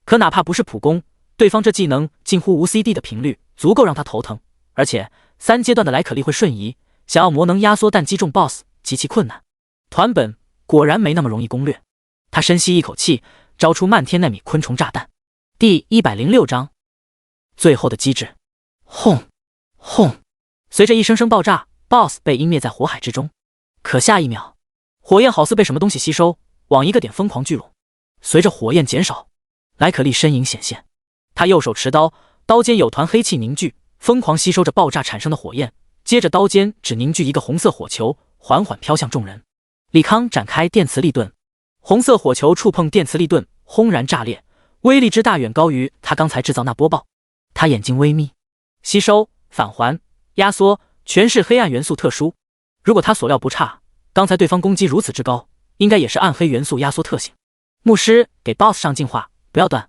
可哪怕不是普攻，对方这技能近乎无 CD 的频率足够让他头疼，而且3阶段的莱可利会瞬移，想要魔能压缩弹击中 BOSS 极其困难。团本果然没那么容易攻略。他深吸一口气，招出漫天奈米昆虫炸弹。第106章最后的机制，轰轰，随着一声声爆炸 ，BOSS 被湮灭在火海之中。可下一秒，火焰好似被什么东西吸收，往一个点疯狂聚拢。随着火焰减少，莱可丽身影显现，他右手持刀，刀尖有团黑气凝聚，疯狂吸收着爆炸产生的火焰。接着刀尖只凝聚一个红色火球，缓缓飘向众人。李康展开电磁力盾，红色火球触碰电磁力盾，轰然炸裂，威力之大远高于他刚才制造那波爆。他眼睛微眯，吸收、返还、压缩，全是黑暗元素特殊。如果他所料不差，刚才对方攻击如此之高，应该也是暗黑元素压缩特性。牧师给 BOSS 上净化，不要断。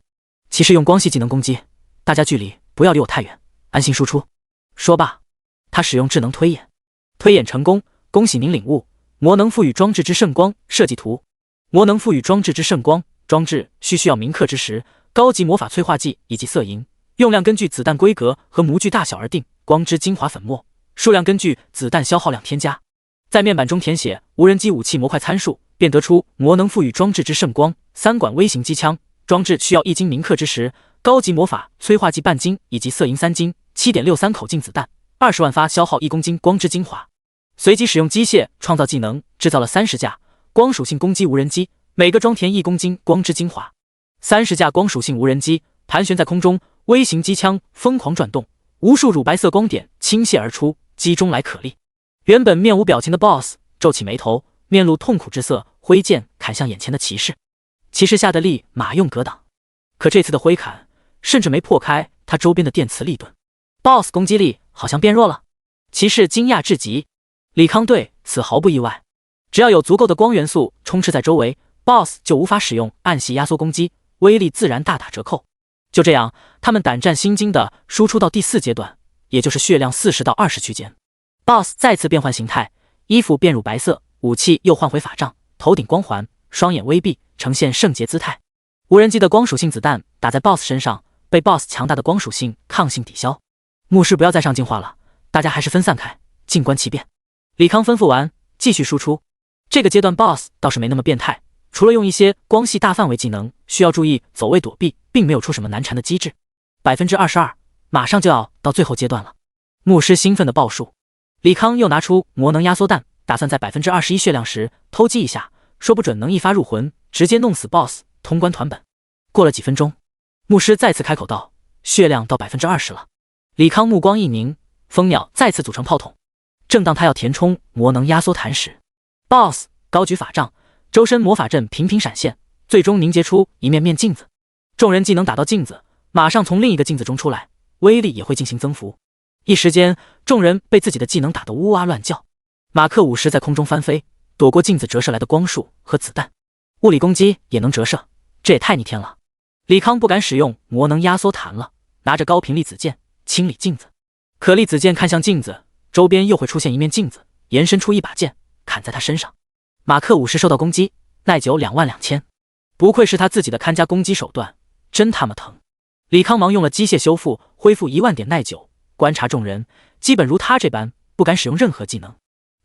骑士用光系技能攻击，大家距离不要离我太远，安心输出。说罢，他使用智能推演，推演成功，恭喜您领悟魔能赋予装置之圣光设计图。魔能赋予装置之圣光，装置需要铭刻之时，高级魔法催化剂以及色银，用量根据子弹规格和模具大小而定，光之精华粉末，数量根据子弹消耗量添加。在面板中填写无人机武器模块参数，便得出魔能赋予装置之圣光3管微型机枪，装置需要1斤铭刻之时，高级魔法催化剂半斤以及色银3斤，7.63口径子弹，20万发消耗1公斤光之精华。随即使用机械创造技能，制造了30架光属性攻击无人机，每个装填1公斤光之精华。30架光属性无人机盘旋在空中，微型机枪疯狂转动，无数乳白色光点倾泻而出，击中莱可丽。原本面无表情的 BOSS 皱起眉头，面露痛苦之色，挥剑砍向眼前的骑士。骑士下的力马用格挡，可这次的挥砍甚至没破开他周边的电磁力盾。BOSS 攻击力好像变弱了，骑士惊讶至极。李康对此毫不意外，只要有足够的光元素充斥在周围， BOSS 就无法使用暗系压缩攻击，威力自然大打折扣。就这样，他们胆战心惊地输出到第4阶段，也就是血量40到20区间。BOSS 再次变换形态，衣服变乳白色，武器又换回法杖，头顶光环，双眼微闭，呈现圣洁姿态。无人机的光属性子弹打在 BOSS 身上，被 BOSS 强大的光属性抗性抵消。牧师不要再上净化了，大家还是分散开，静观其变。李康吩咐完，继续输出。这个阶段 BOSS 倒是没那么变态，除了用一些光系大范围技能，需要注意走位躲避，并没有出什么难缠的机制。22%，马上就要到最后阶段了。牧师兴奋地报数。李康又拿出魔能压缩弹，打算在21%血量时偷击一下，说不准能一发入魂，直接弄死 BOSS， 通关团本。过了几分钟，牧师再次开口道：“血量到20%了。”李康目光一凝，蜂鸟再次组成炮筒。正当他要填充魔能压缩弹时， BOSS 高举法杖，周身魔法阵频频闪现，最终凝结出一面面镜子。众人技能打到镜子，马上从另一个镜子中出来，威力也会进行增幅。一时间，众人被自己的技能打得呜哇乱叫。马克50在空中翻飞，躲过镜子折射来的光束和子弹。物理攻击也能折射，这也太逆天了。李康不敢使用魔能压缩弹了，拿着高频粒子剑清理镜子。可粒子剑看向镜子，周边又会出现一面镜子，延伸出一把剑砍在他身上。马克50受到攻击，耐久22000，不愧是他自己的看家攻击手段，真他妈疼。李康忙用了机械修复，恢复10000点耐久。观察众人，基本如他这般不敢使用任何技能，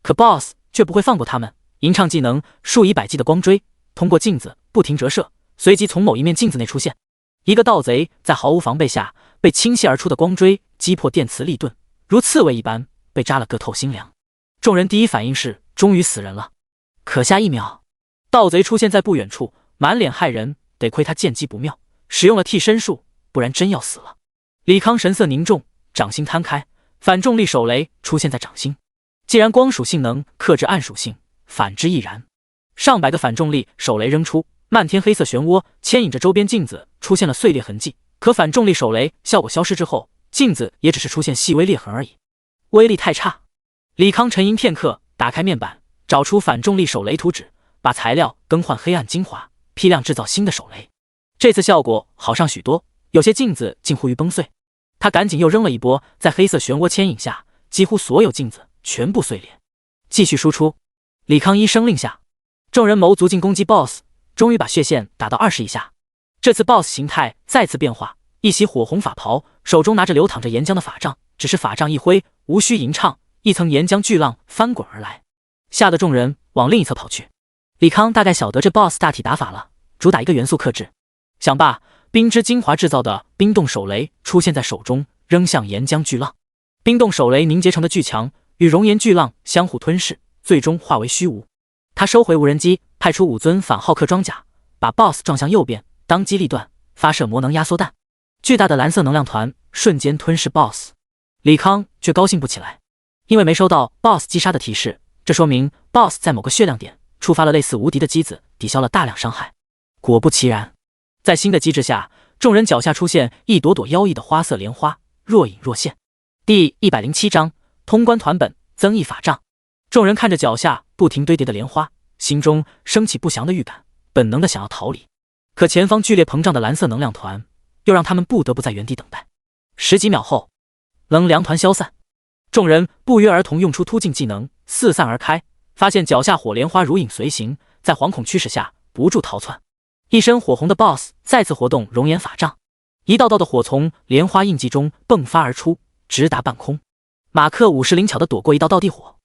可 BOSS 却不会放过他们。吟唱技能数以百计的光锥通过镜子不停折射，随即从某一面镜子内出现。一个盗贼在毫无防备下被倾泻而出的光锥击破电磁力盾，如刺猬一般被扎了个透心凉。众人第一反应是终于死人了，可下一秒，盗贼出现在不远处，满脸骇人，得亏他剑技不妙，使用了替身术，不然真要死了。李康神色凝重，掌心摊开，反重力手雷出现在掌心。既然光属性能克制暗属性，反之亦然。上百个反重力手雷扔出，漫天黑色漩涡牵引着周边镜子出现了碎裂痕迹。可反重力手雷效果消失之后，镜子也只是出现细微裂痕而已，威力太差。李康沉吟片刻，打开面板，找出反重力手雷图纸，把材料更换黑暗精华，批量制造新的手雷。这次效果好上许多，有些镜子近乎于崩碎。他赶紧又扔了一波，在黑色漩涡牵引下，几乎所有镜子全部碎裂。继续输出。李康一声令下，众人谋足进攻击 BOSS， 终于把血线打到20以下。这次 BOSS 形态再次变化，一袭火红法袍，手中拿着流淌着岩浆的法杖，只是法杖一挥，无需吟唱，一层岩浆巨浪翻滚而来，吓得众人往另一侧跑去。李康大概晓得这 BOSS 大体打法了，主打一个元素克制。想罢，冰之精华制造的冰冻手雷出现在手中，扔向岩浆巨浪。冰冻手雷凝结成的巨墙与熔岩巨浪相互吞噬，最终化为虚无。他收回无人机，派出5尊反浩克装甲，把 BOSS 撞向右边，当机立断发射魔能压缩弹。巨大的蓝色能量团瞬间吞噬 BOSS。李康却高兴不起来，因为没收到 BOSS 击杀的提示，这说明 BOSS 在某个血量点触发了类似无敌的机子，抵消了大量伤害。果不其然，在新的机制下，众人脚下出现一朵朵妖异的花色莲花，若隐若现。第107章通关团本增益法杖。众人看着脚下不停堆叠的莲花，心中升起不祥的预感，本能的想要逃离。可前方剧烈膨胀的蓝色能量团又让他们不得不在原地等待。10几秒后，能量团消散，众人不约而同用出突进技能，四散而开，发现脚下火莲花如影随形，在惶恐驱使下不住逃窜。一身火红的 BOSS 再次活动熔岩法杖，一道道的火从莲花印记中迸发而出，直达半空。马克50灵巧地躲过一道地火，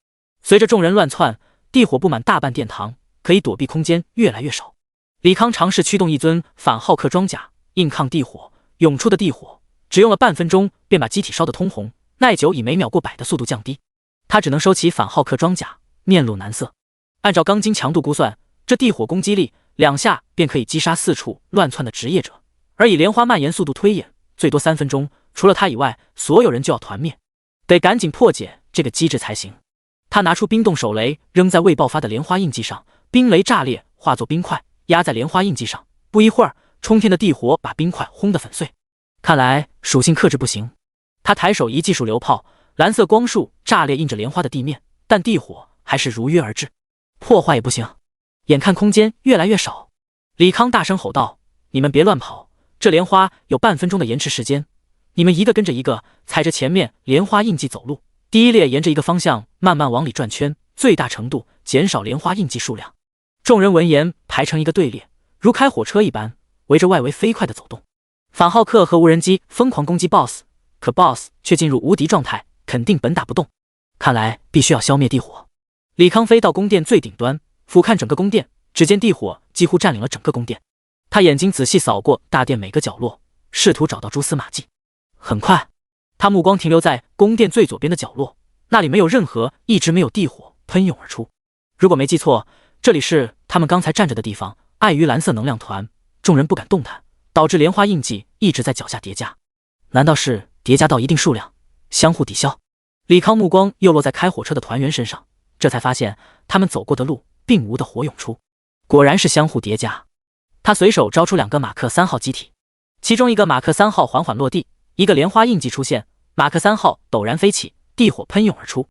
随着众人乱窜，地火布满大半殿堂，可以躲避空间越来越少。李康尝试驱动一尊反浩克装甲，硬抗地火，涌出的地火只用了半分钟便把机体烧得通红，耐久以每秒过100的速度降低。他只能收起反浩克装甲，面露难色。按照钢筋强度估算，这地火攻击力2下便可以击杀4处乱窜的职业者，而以莲花蔓延速度推演，最多3分钟，除了他以外，所有人就要团灭，得赶紧破解这个机制才行。他拿出冰冻手雷，扔在未爆发的莲花印记上，冰雷炸裂，化作冰块压在莲花印记上。不一会儿，冲天的地火把冰块轰得粉碎。看来属性克制不行。他抬手一记数流炮，蓝色光束炸裂映着莲花的地面，但地火还是如约而至。破坏也不行。眼看空间越来越少，李康大声吼道：“你们别乱跑，这莲花有半分钟的延迟时间，你们一个跟着一个，踩着前面莲花印记走路。第一列沿着一个方向慢慢往里转圈，最大程度减少莲花印记数量。”众人闻言排成一个队列，如开火车一般围着外围飞快地走动。反浩克和无人机疯狂攻击 BOSS， 可 BOSS 却进入无敌状态，肯定本打不动。看来必须要消灭地火。李康飞到宫殿最顶端，俯瞰整个宫殿，只见地火几乎占领了整个宫殿。他眼睛仔细扫过大殿每个角落，试图找到蛛丝马迹。很快，他目光停留在宫殿最左边的角落，那里没有任何一直没有地火喷涌而出。如果没记错，这里是他们刚才站着的地方。碍于蓝色能量团，众人不敢动弹，导致莲花印记一直在脚下叠加。难道是叠加到一定数量，相互抵消？李康目光又落在开火车的团员身上，这才发现他们走过的路并无的火涌出，果然是相互叠加。他随手招出2个马克3号机体，其中一个马克3号缓缓落地，一个莲花印记出现，马克3号陡然飞起，地火喷涌而出。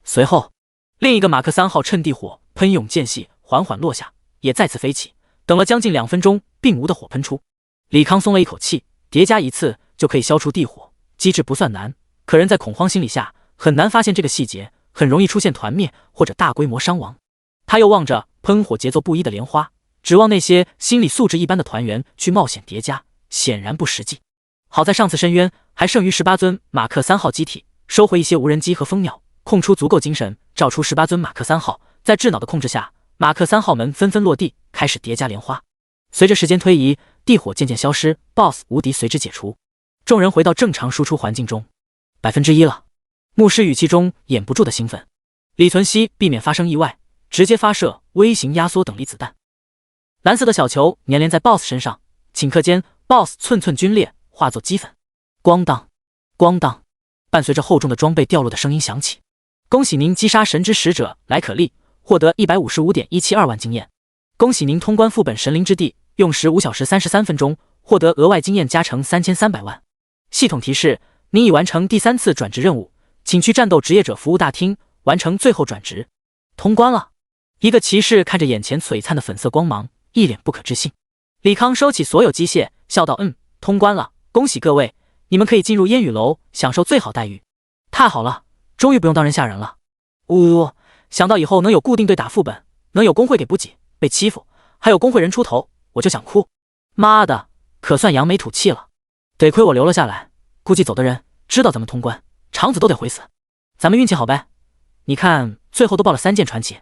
随后，另一个马克3号趁地火喷涌间隙缓缓落下，也再次飞起。等了将近2分钟，并无的火喷出。李康松了一口气，叠加一次就可以消除地火，机制不算难，可人在恐慌心理下很难发现这个细节，很容易出现团灭或者大规模伤亡。他又望着喷火节奏不一的莲花，指望那些心理素质一般的团员去冒险叠加，显然不实际。好在上次深渊还剩余18尊马克3号机体，收回一些无人机和蜂鸟，空出足够精神，照出18尊马克3号。在智脑的控制下，马克3号们纷纷落地，开始叠加莲花。随着时间推移，地火渐渐消失， BOSS 无敌随之解除。众人回到正常输出环境中。1%了。牧师语气中掩不住的兴奋。李存希避免发生意外，直接发射微型压缩等离子弹。蓝色的小球粘连在 BOSS 身上，顷刻间 BOSS 寸寸皲裂，化作齑粉。咣当咣当，伴随着厚重的装备掉落的声音响起。恭喜您击杀神之使者莱可利，获得 155.172 万经验。恭喜您通关副本神灵之地，用时5小时33分钟，获得额外经验加成3300万。系统提示：您已完成第3次转职任务，请去战斗职业者服务大厅完成最后转职。通关了。一个骑士看着眼前璀璨的粉色光芒，一脸不可置信。李康收起所有机械，笑道：“通关了，恭喜各位，你们可以进入烟雨楼，享受最好待遇。太好了，终于不用当人下人了。想到以后能有固定队打副本，能有工会给补给，被欺负，还有工会人出头，我就想哭。妈的，可算扬眉吐气了。得亏我留了下来，估计走的人知道咱们通关，肠子都得回死。咱们运气好呗。你看，最后都报了3件传奇。”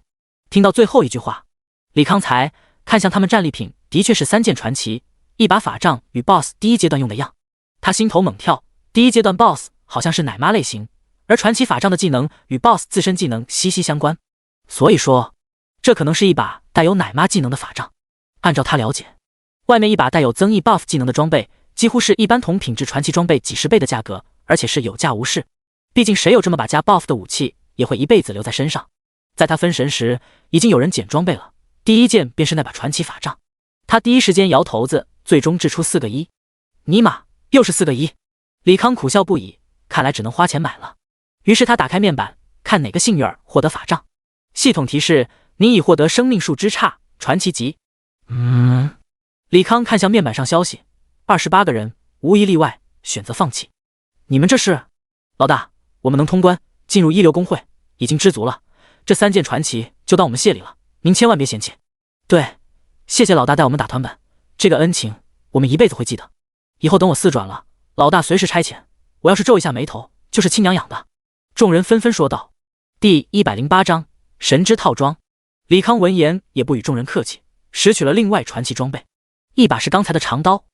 听到最后一句话，李康才看向他们战利品，的确是3件传奇，一把法杖与 BOSS 第一阶段用的样。他心头猛跳，第一阶段 BOSS 好像是奶妈类型，而传奇法杖的技能与 BOSS 自身技能息息相关，所以说这可能是一把带有奶妈技能的法杖。按照他了解，外面一把带有增益 buff 技能的装备几乎是一般同品质传奇装备几十倍的价格，而且是有价无市。毕竟谁有这么把加 buff 的武器也会一辈子留在身上。在他分神时，已经有人捡装备了，第一件便是那把传奇法杖。他第一时间摇头子，最终掷出4个1。尼玛，又是4个1！李康苦笑不已，看来只能花钱买了。于是他打开面板，看哪个幸运儿获得法杖。系统提示：你已获得生命树枝杈传奇级。李康看向面板上消息，28个人无一例外选择放弃。你们这是？老大，我们能通关进入一流公会已经知足了，这3件传奇就当我们谢礼了，您千万别嫌弃。对，谢谢老大带我们打团本，这个恩情我们一辈子会记得。以后等我4转了，老大随时差遣，我要是皱一下眉头就是亲娘养的。众人纷纷说道。第108章神之套装。李康闻言也不与众人客气，拾取了另外传奇装备，一把是刚才的长刀，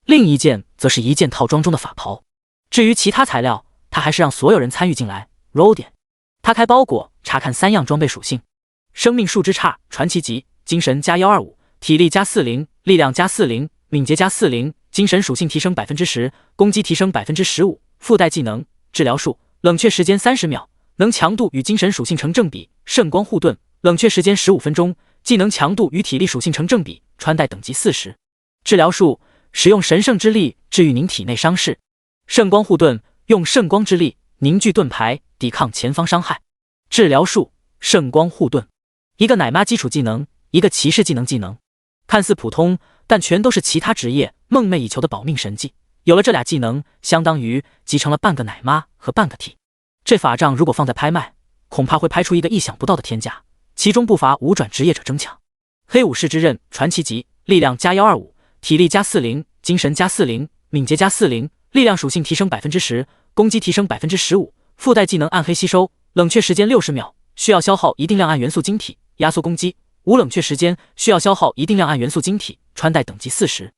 另一件则是一件套装中的法袍。至于其他材料，他还是让所有人参与进来。roll 点，他开包裹查看3样装备属性：生命树枝杈传奇级，精神加125，体力加40，力量加40，敏捷加40，精神属性提升 10%， 攻击提升 15%， 附带技能治疗术，冷却时间30秒，能强度与精神属性成正比，圣光护盾，冷却时间15分钟，技能强度与体力属性成正比，穿戴等级40。治疗术，使用神圣之力治愈您体内伤势。圣光护盾，用圣光之力凝聚盾牌，抵抗前方伤害。治疗术，圣光护盾，一个奶妈基础技能，一个骑士技能，看似普通，但全都是其他职业梦寐以求的保命神技。有了这俩技能，相当于集成了半个奶妈和半个 T。这法杖如果放在拍卖，恐怕会拍出一个意想不到的天价，其中不乏5转职业者争抢。黑武士之刃传奇级，力量加125，体力加40，精神加40，敏捷加40，力量属性提升 10%， 攻击提升 15%， 附带技能暗黑吸收，冷却时间60秒，需要消耗一定量暗元素晶体，压缩攻击，无冷却时间，需要消耗一定量暗元素晶体，穿戴等级40。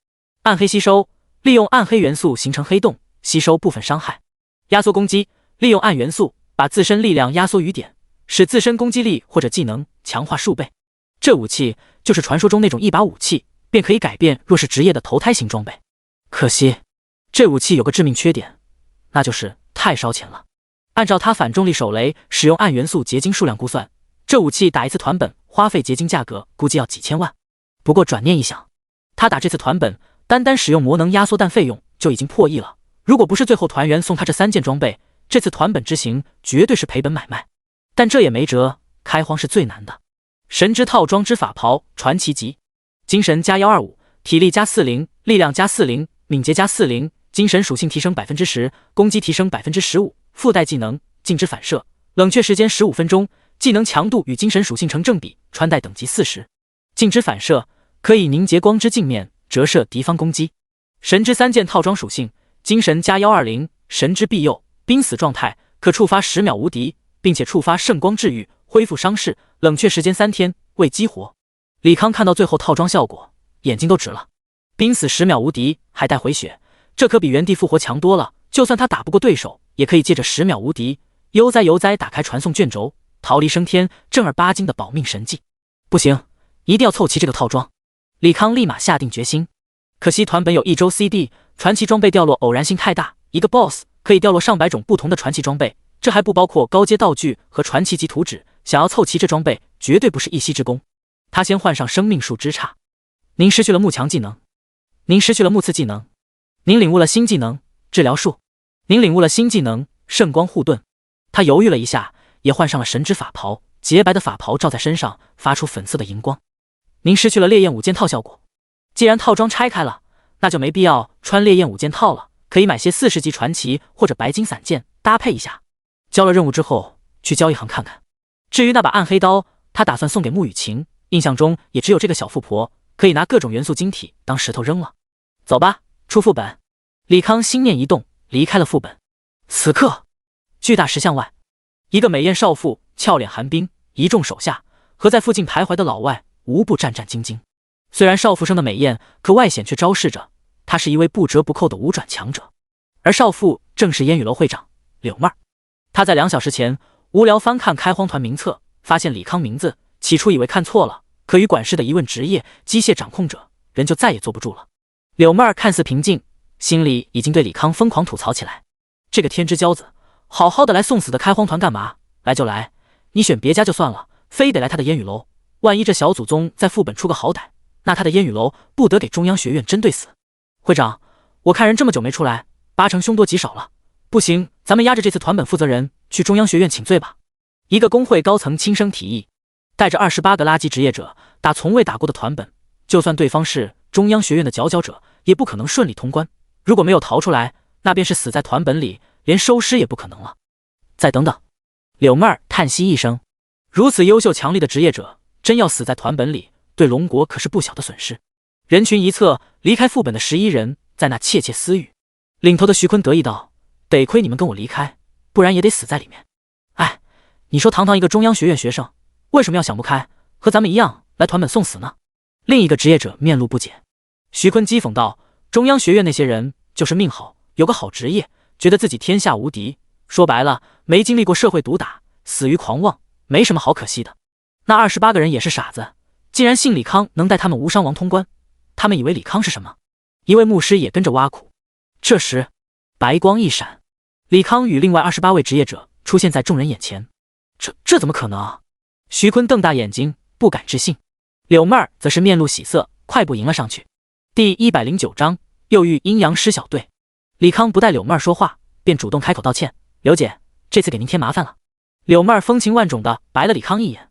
暗黑吸收，利用暗黑元素形成黑洞，吸收部分伤害。压缩攻击，利用暗元素把自身力量压缩于点，使自身攻击力或者技能强化数倍。这武器就是传说中那种一把武器便可以改变弱势职业的投胎型装备。可惜这武器有个致命缺点，那就是太烧钱了。按照他反重力手雷使用暗元素结晶数量估算，这武器打一次团本花费结晶价格估计要几千万。不过转念一想，他打这次团本单使用魔能压缩弹费用就已经破亿了，如果不是最后团员送他这3件装备，这次团本之行绝对是赔本买卖。但这也没辙，开荒是最难的。神之套装之法袍传奇级，精神加125，体力加40，力量加40，敏捷加40，精神属性提升 10%， 攻击提升 15%， 附带技能静止反射，冷却时间15分钟，技能强度与精神属性成正比，穿戴等级40。静止反射，可以凝结光之镜面折射敌方攻击。神之3件套装属性：精神加120，神之庇佑，濒死状态可触发10秒无敌，并且触发圣光治愈，恢复伤势，冷却时间3天，未激活。李康看到最后套装效果，眼睛都直了。濒死10秒无敌，还带回血，这可比原地复活强多了。就算他打不过对手，也可以借着10秒无敌，悠哉打开传送卷轴，逃离升天，正儿八经的保命神技。不行，一定要凑齐这个套装。李康立马下定决心。可惜团本有1周 CD， 传奇装备掉落偶然性太大，一个 BOSS 可以掉落上百种不同的传奇装备，这还不包括高阶道具和传奇级图纸，想要凑齐这装备绝对不是一夕之功。他先换上生命树枝杈。您失去了木强技能，您失去了木刺技能，您领悟了新技能治疗术，您领悟了新技能圣光护盾。他犹豫了一下，也换上了神之法袍，洁白的法袍照在身上发出粉色的荧光。您失去了烈焰5件套效果，既然套装拆开了，那就没必要穿烈焰5件套了，可以买些40级传奇或者白金散件搭配一下。交了任务之后去交易行看看。至于那把暗黑刀，他打算送给穆雨晴，印象中也只有这个小富婆可以拿各种元素晶体当石头扔了。走吧，出副本。李康心念一动，离开了副本。此刻巨大石像外，一个美艳少妇俏脸寒冰，一众手下和在附近徘徊的老外无不战战兢兢。虽然少妇生的美艳，可外显却昭示着他是一位不折不扣的五转强者，而少妇正是烟雨楼会长柳妹儿。他在2小时前无聊翻看开荒团名册，发现李康名字，起初以为看错了，可与管事的一问职业机械掌控者，人就再也坐不住了。柳妹儿看似平静，心里已经对李康疯狂吐槽起来。这个天之骄子，好好的来送死的开荒团干嘛？来就来，你选别家就算了，非得来他的烟雨楼。万一这小祖宗在副本出个好歹，那他的烟雨楼不得给中央学院针对死。会长，我看人这么久没出来，8成凶多吉少了。不行，咱们压着这次团本负责人去中央学院请罪吧。一个工会高层轻声提议。带着28个垃圾职业者打从未打过的团本，就算对方是中央学院的佼佼者，也不可能顺利通关。如果没有逃出来，那便是死在团本里，连收尸也不可能了。再等等，柳妹儿叹息一声，如此优秀强力的职业者，真要死在团本里，对龙国可是不小的损失。人群一侧，离开副本的11人在那窃窃私语。领头的徐坤得意道：“得亏你们跟我离开，不然也得死在里面。哎，你说堂堂一个中央学院学生，为什么要想不开，和咱们一样来团本送死呢？”另一个职业者面露不解。徐坤讥讽道：“中央学院那些人就是命好，有个好职业，觉得自己天下无敌。说白了，没经历过社会毒打，死于狂妄，没什么好可惜的。那28个人也是傻子，竟然信李康能带他们无伤亡通关。他们以为李康是什么？”一位牧师也跟着挖苦。这时，白光一闪，李康与另外28位职业者出现在众人眼前。这怎么可能啊？徐坤瞪大眼睛，不敢置信。柳妹儿则是面露喜色，快步迎了上去。第109章，又遇阴阳师小队。李康不待柳妹儿说话，便主动开口道歉：“刘姐，这次给您添麻烦了。”柳妹儿风情万种的白了李康一眼：“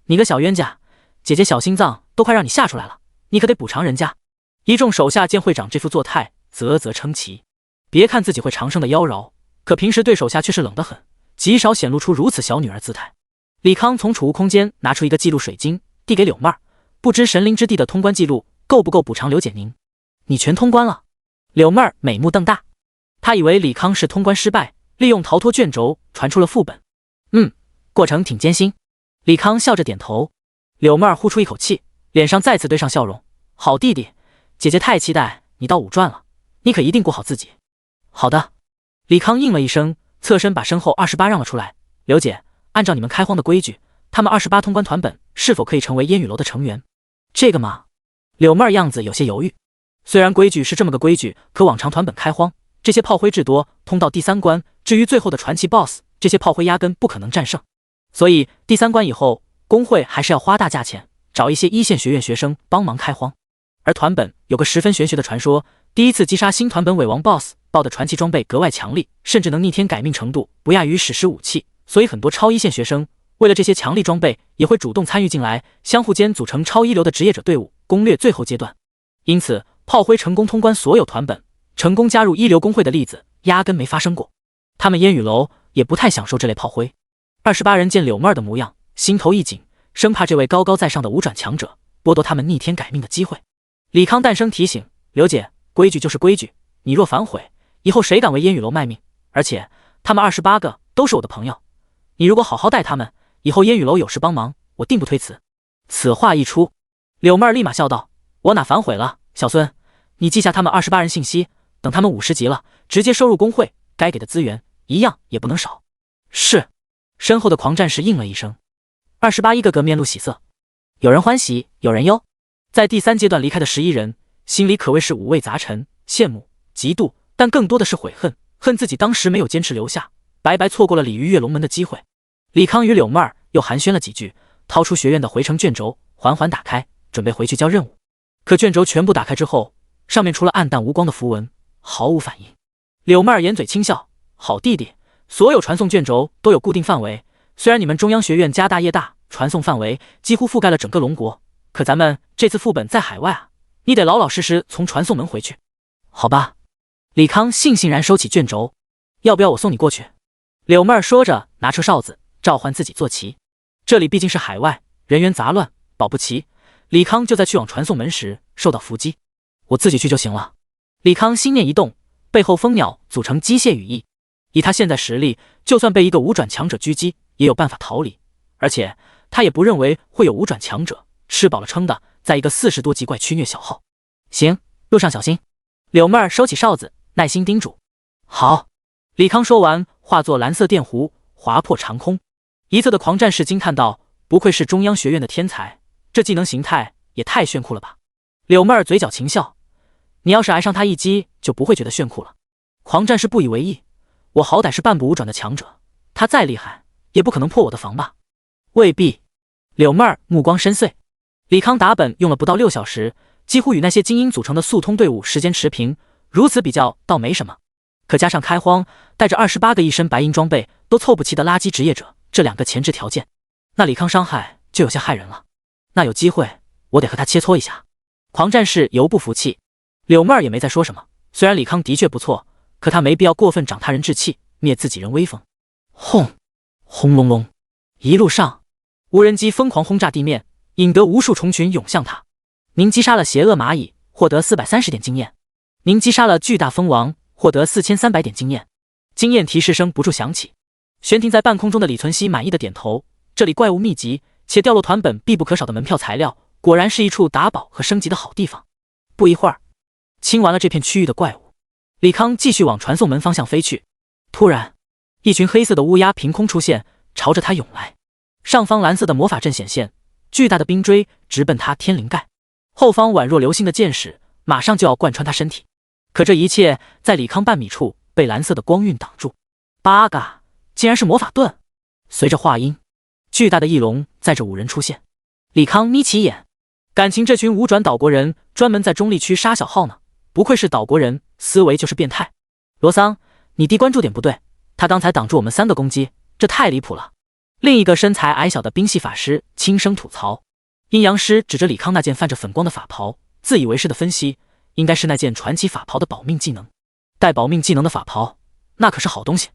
你个小冤家，姐姐小心脏都快让你吓出来了，你可得补偿人家。”一众手下见会长这副作态，啧啧称奇。别看自己会长生的妖娆，可平时对手下却是冷得很，极少显露出如此小女儿姿态。李康从储物空间拿出一个记录水晶，递给柳妹儿，不知神灵之地的通关记录够不够补偿刘姐您？你全通关了？柳妹儿美目瞪大，她以为李康是通关失败，利用逃脱卷轴传出了副本。过程挺艰辛。李康笑着点头。柳妹儿呼出一口气，脸上再次堆上笑容。好弟弟，姐姐太期待你到5转了，你可一定顾好自己。好的。李康应了一声，侧身把身后28让了出来。刘姐，按照你们开荒的规矩，他们28通关团本是否可以成为烟雨楼的成员？这个嘛，柳妹儿样子有些犹豫。虽然规矩是这么个规矩，可往常团本开荒，这些炮灰至多通到第3关，至于最后的传奇 BOSS， 这些炮灰压根不可能战胜。所以第3关以后，工会还是要花大价钱找一些1线学院学生帮忙开荒。而团本有个十分玄学的传说，第一次击杀新团本伪王 BOSS 爆的传奇装备格外强力，甚至能逆天改命程度不亚于史诗武器，所以很多超1线学生为了这些强力装备也会主动参与进来，相互间组成超一流的职业者队伍，攻略最后阶段。因此炮灰成功通关所有团本，成功加入一流工会的例子压根没发生过。他们烟雨楼也不太享受这类炮灰。28人见柳妹儿的模样，心头一紧，生怕这位高高在上的5转强者剥夺他们逆天改命的机会。李康淡声提醒：“刘姐，规矩就是规矩，你若反悔，以后谁敢为烟雨楼卖命？而且他们28个都是我的朋友，你如果好好待他们，以后烟雨楼有事帮忙，我定不推辞。”此话一出，柳妹儿立马笑道：“我哪反悔了，小孙，你记下他们28人信息，等他们50级了，直接收入工会，该给的资源一样也不能少。”是。身后的狂战士应了一声。28一个个面露喜色，有人欢喜，有人忧。在第3阶段离开的11人，心里可谓是五味杂陈，羡慕、嫉妒，但更多的是悔恨，恨自己当时没有坚持留下，白白错过了鲤鱼跃龙门的机会。李康与柳妹儿又寒暄了几句，掏出学院的回程卷轴，缓缓打开，准备回去交任务。可卷轴全部打开之后，上面除了暗淡无光的符文，毫无反应。柳妹儿掩嘴轻笑：“好弟弟，所有传送卷轴都有固定范围，虽然你们中央学院家大业大，传送范围几乎覆盖了整个龙国，可咱们这次副本在海外啊，你得老老实实从传送门回去。”好吧。李康悻悻然收起卷轴：“要不要我送你过去？”柳妹儿说着拿出哨子召唤自己坐骑。这里毕竟是海外，人员杂乱，保不齐李康就在去往传送门时受到伏击。我自己去就行了。李康心念一动，背后蜂鸟组成机械羽翼。以他现在实力，就算被一个5转强者狙击，也有办法逃离。而且他也不认为会有5转强者吃饱了撑的，在一个40多级怪区虐小号。行，路上小心。柳妹儿收起哨子，耐心叮嘱。好。李康说完，化作蓝色电弧，划破长空。一侧的狂战士惊叹道：“不愧是中央学院的天才，这技能形态也太炫酷了吧！”柳妹儿嘴角轻笑：“你要是挨上他一击，就不会觉得炫酷了。”狂战士不以为意：“我好歹是半步无转的强者，他再厉害，也不可能破我的防吧？”未必。柳妹儿目光深邃。李康打本用了不到6小时，几乎与那些精英组成的速通队伍时间持平，如此比较倒没什么。可加上开荒，带着28个一身白银装备都凑不齐的垃圾职业者，这2个前置条件，那李康伤害就有些害人了。那有机会，我得和他切磋一下。狂战士犹不服气，柳妹儿也没再说什么。虽然李康的确不错，可他没必要过分长他人志气，灭自己人威风。轰！轰隆隆！一路上，无人机疯狂轰炸地面，引得无数虫群涌向他。您击杀了邪恶蚂蚁，获得430点经验。您击杀了巨大蜂王，获得4300点经验。经验提示声不住响起。悬停在半空中的李存熙满意的点头，这里怪物密集，且掉落团本必不可少的门票材料，果然是一处打宝和升级的好地方。不一会儿，清完了这片区域的怪物，李康继续往传送门方向飞去。突然，一群黑色的乌鸦凭空出现，朝着他涌来。上方蓝色的魔法阵显现，巨大的冰锥直奔他天灵盖。后方宛若流星的箭矢，马上就要贯穿他身体。可这一切在李康半米处被蓝色的光晕挡住。八嘎，竟然是魔法盾！随着话音，巨大的翼龙载着5人出现。李康眯起眼，感情这群无转岛国人专门在中立区杀小号呢，不愧是岛国人，思维就是变态。罗桑，你弟关注点不对，他刚才挡住我们3个攻击，这太离谱了。另一个身材矮小的冰系法师轻声吐槽。阴阳师指着李康那件泛着粉光的法袍，自以为是的分析，应该是那件传奇法袍的保命技能。带保命技能的法袍，那可是好东西。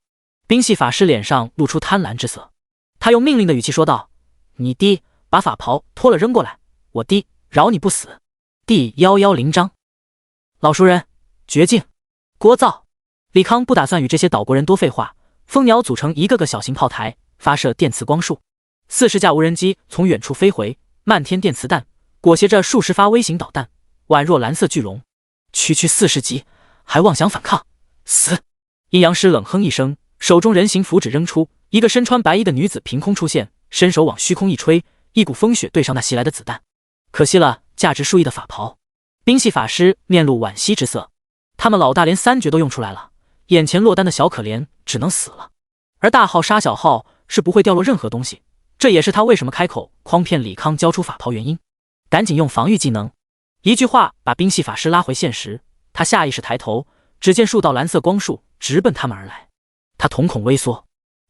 冰系法师脸上露出贪婪之色，他用命令的语气说道：“你弟把法袍脱了扔过来，我弟饶你不死。”第110章，老熟人，绝境，聒噪。李康不打算与这些岛国人多废话，蜂鸟组成一个个小型炮台，发射电磁光束。40架无人机从远处飞回，漫天电磁弹裹挟着数十发微型导弹，宛若蓝色巨龙。区40级，还妄想反抗，死！阴阳师冷哼一声，手中人形符纸扔出，一个身穿白衣的女子凭空出现，伸手往虚空一吹，一股风雪对上那袭来的子弹。可惜了价值数亿的法袍。冰系法师面露惋惜之色，他们老大连3绝都用出来了，眼前落单的小可怜只能死了。而大号杀小号是不会掉落任何东西，这也是他为什么开口诓骗李康交出法袍原因。赶紧用防御技能。一句话把冰系法师拉回现实，他下意识抬头，只见数道蓝色光束直奔他们而来。他瞳孔微缩，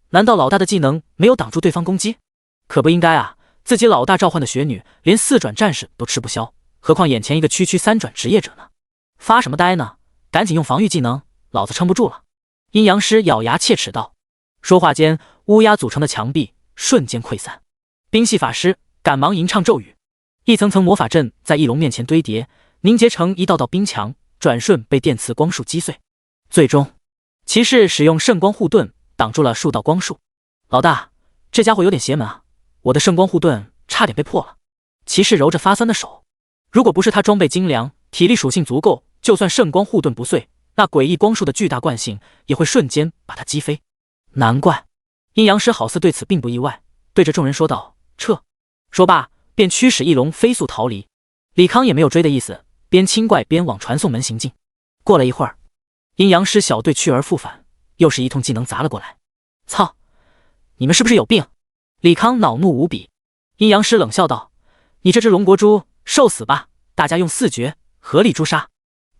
难道老大的技能没有挡住对方攻击？可不应该啊，自己老大召唤的雪女连4转战士都吃不消，何况眼前一个区3转职业者呢？发什么呆呢？赶紧用防御技能，老子撑不住了。阴阳师咬牙切齿道。说话间，乌鸦组成的墙壁瞬间溃散，冰系法师赶忙吟唱咒语，一层层魔法阵在翼龙面前堆叠，凝结成一道道冰墙，转瞬被电磁光束击碎。最终，骑士使用圣光护盾挡住了数道光束。老大，这家伙有点邪门啊，我的圣光护盾差点被破了。骑士揉着发酸的手，如果不是他装备精良，体力属性足够，就算圣光护盾不碎，那诡异光束的巨大惯性也会瞬间把他击飞。难怪。阴阳师好似对此并不意外，对着众人说道：“撤！”说罢便驱使翼龙飞速逃离。李康也没有追的意思，边清怪边往传送门行进。过了一会儿，阴阳师小队去而复返，又是一通技能砸了过来。操！你们是不是有病？李康恼怒无比。阴阳师冷笑道：“你这只龙国猪，受死吧！大家用4绝，合力诛杀。”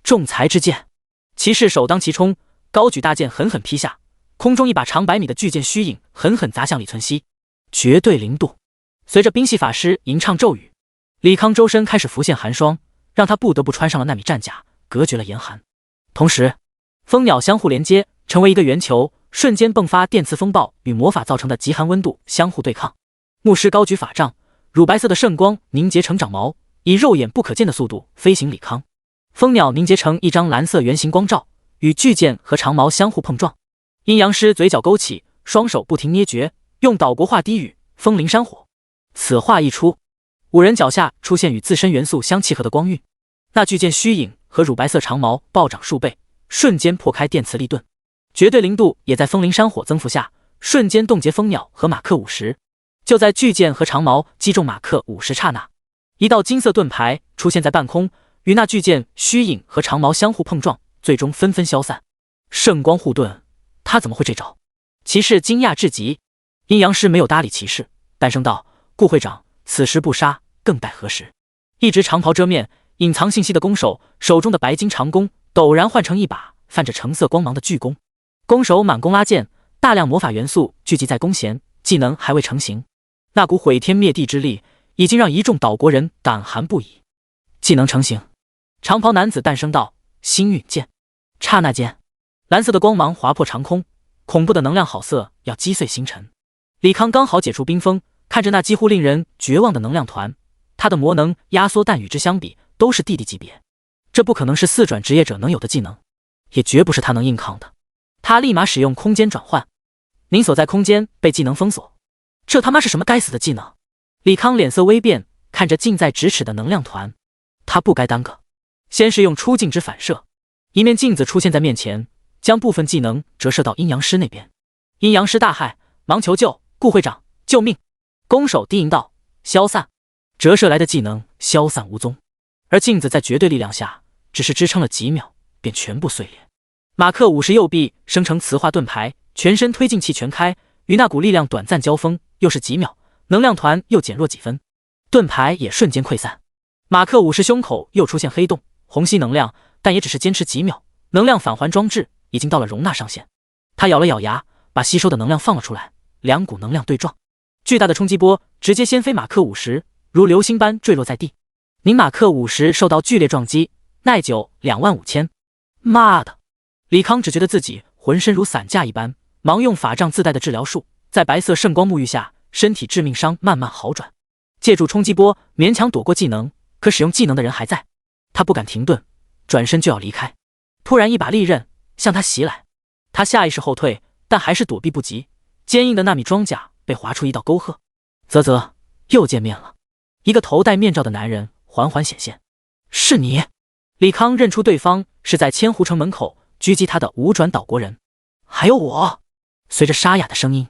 仲裁之剑，骑士首当其冲，高举大剑狠狠劈下。空中一把长100米的巨剑虚影狠狠砸向李存熙，绝对零度。随着冰系法师吟唱咒语，李康周身开始浮现寒霜，让他不得不穿上了纳米战甲，隔绝了严寒。同时，蜂鸟相互连接，成为一个圆球，瞬间迸发电磁风暴，与魔法造成的极寒温度相互对抗。牧师高举法杖，乳白色的圣光凝结成长毛，以肉眼不可见的速度飞行李康。蜂鸟凝结成一张蓝色圆形光罩，与巨剑和长矛相互碰撞。阴阳师嘴角勾起，双手不停捏诀，用岛国话低语：“风灵山火。”此话一出，5人脚下出现与自身元素相契合的光晕，那巨剑虚影和乳白色长矛暴涨数倍，瞬间破开电磁力盾。绝对零度也在风林山火增幅下，瞬间冻结蜂鸟和马克50。就在巨剑和长矛击中马克50刹那，一道金色盾牌出现在半空，与那巨剑虚影和长矛相互碰撞，最终纷纷消散。圣光护盾，他怎么会这招？骑士惊讶至极。阴阳师没有搭理骑士，淡声道：“顾会长，此时不杀，更待何时？”一直长袍遮面、隐藏信息的弓手手中的白金长弓陡然换成一把泛着橙色光芒的巨弓，弓手满弓拉箭，大量魔法元素聚集在弓弦，技能还未成型，那股毁天灭地之力已经让一众岛国人胆寒不已。技能成型，长袍男子淡声道：“星陨剑。”刹那间，蓝色的光芒划破长空，恐怖的能量好色要击碎星辰。李康刚好解除冰封，看着那几乎令人绝望的能量团，他的魔能压缩弹与之相比都是弟弟级别，这不可能是4转职业者能有的技能，也绝不是他能硬抗的。他立马使用空间转换，您所在空间被技能封锁。这他妈是什么该死的技能？李康脸色微变，看着近在咫尺的能量团，他不该耽搁，先是用出镜之反射，一面镜子出现在面前，将部分技能折射到阴阳师那边。阴阳师大骇，忙求救：“顾会长，救命！”弓手低吟道：“消散。”折射来的技能消散无踪，而镜子在绝对力量下只是支撑了几秒便全部碎裂。马克50右臂生成磁化盾牌，全身推进器全开，与那股力量短暂交锋，又是几秒，能量团又减弱几分，盾牌也瞬间溃散。马克50胸口又出现黑洞，虹吸能量，但也只是坚持几秒，能量返还装置已经到了容纳上限。他咬了咬牙，把吸收的能量放了出来，两股能量对撞，巨大的冲击波直接掀飞马克50，如流星般坠落在地。您马克50受到剧烈撞击，耐久25000。妈的！李康只觉得自己浑身如散架一般，忙用法杖自带的治疗术，在白色圣光沐浴下，身体致命伤慢慢好转。借助冲击波勉强躲过技能，可使用技能的人还在，他不敢停顿，转身就要离开。突然一把利刃向他袭来，他下意识后退，但还是躲避不及，坚硬的纳米装甲被划出一道沟壑。啧啧，又见面了。一个头戴面罩的男人缓缓显现。是你？李康认出对方是在千湖城门口狙击他的5转岛国人。还有我。随着沙哑的声音，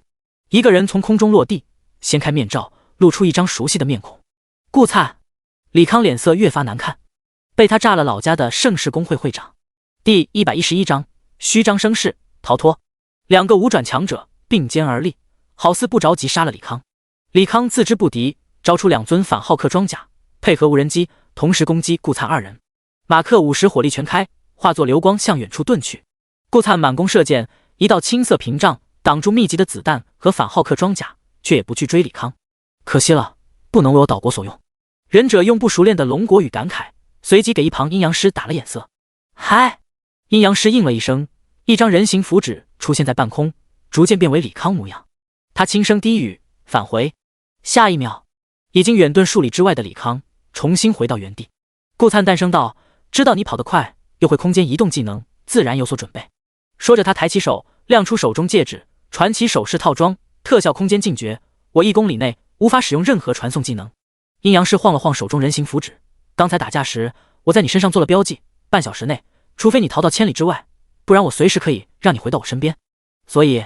一个人从空中落地，掀开面罩，露出一张熟悉的面孔。顾灿。李康脸色越发难看，被他炸了老家的盛世工会会长。第111章虚张声势，逃脱。两个5转强者并肩而立，好似不着急杀了李康。李康自知不敌，招出2尊反浩克装甲，配合无人机，同时攻击顾灿2人。马克50火力全开，化作流光向远处遁去。顾灿满弓射箭，一道青色屏障挡住密集的子弹和反浩克装甲，却也不去追李康。可惜了，不能为我岛国所用。忍者用不熟练的龙国语感慨，随即给一旁阴阳师打了眼色。嗨！阴阳师应了一声，一张人形符纸出现在半空，逐渐变为李康模样。他轻声低语：“返回。”下一秒，已经远遁数里之外的李康重新回到原地。顾灿淡声道：“知道你跑得快，又会空间移动技能，自然有所准备。”说着，他抬起手，亮出手中戒指，传奇手势套装，特效空间禁绝，我1公里内无法使用任何传送技能。阴阳师晃了晃手中人形符纸，刚才打架时，我在你身上做了标记，半小时内，除非你逃到千里之外，不然我随时可以让你回到我身边。所以，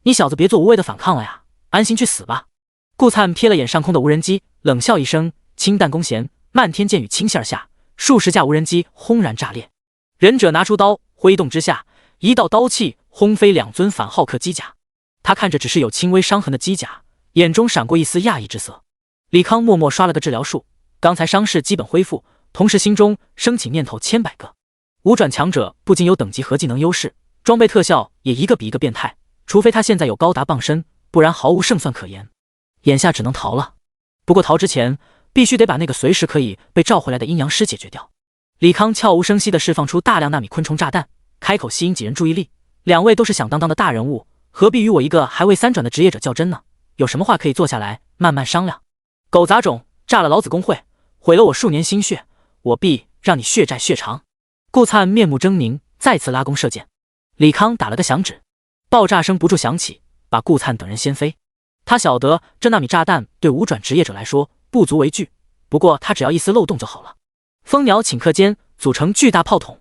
你小子别做无谓的反抗了呀，安心去死吧。顾灿瞥了眼上空的无人机，冷笑一声，清淡弓弦，漫天箭雨倾泻而下，数十架无人机轰然炸裂。忍者拿出刀，挥动之下，一道刀气轰飞2尊反浩克机甲。他看着只是有轻微伤痕的机甲，眼中闪过一丝讶异之色。李康默默刷了个治疗术，刚才伤势基本恢复，同时心中升起念头千百个。5转强者不仅有等级和技能优势，装备特效也一个比一个变态，除非他现在有高达傍身，不然毫无胜算可言。眼下只能逃了，不过逃之前必须得把那个随时可以被召回来的阴阳师解决掉。李康悄无声息地释放出大量纳米昆虫炸弹，开口吸引几人注意力。2位都是响当当的大人物，何必与我一个还未3转的职业者较真呢？有什么话可以坐下来慢慢商量。狗杂种，炸了老子工会，毁了我数年心血，我必让你血债血偿。顾灿面目狰狞，再次拉弓射箭。李康打了个响指，爆炸声不住响起，把顾灿等人掀飞。他晓得这纳米炸弹对5转职业者来说不足为惧，不过他只要一丝漏洞就好了。蜂鸟顷刻间组成巨大炮筒。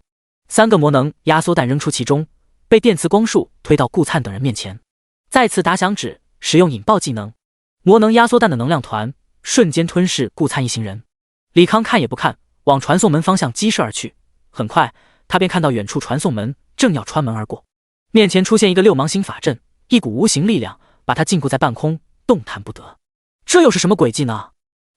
3个魔能压缩弹扔出其中，被电磁光束推到顾灿等人面前。再次打响指，使用引爆技能，魔能压缩弹的能量团瞬间吞噬顾灿一行人。李康看也不看，往传送门方向激射而去。很快，他便看到远处传送门正要穿门而过，面前出现一个六芒星法阵，一股无形力量把他禁锢在半空，动弹不得。这又是什么诡计呢？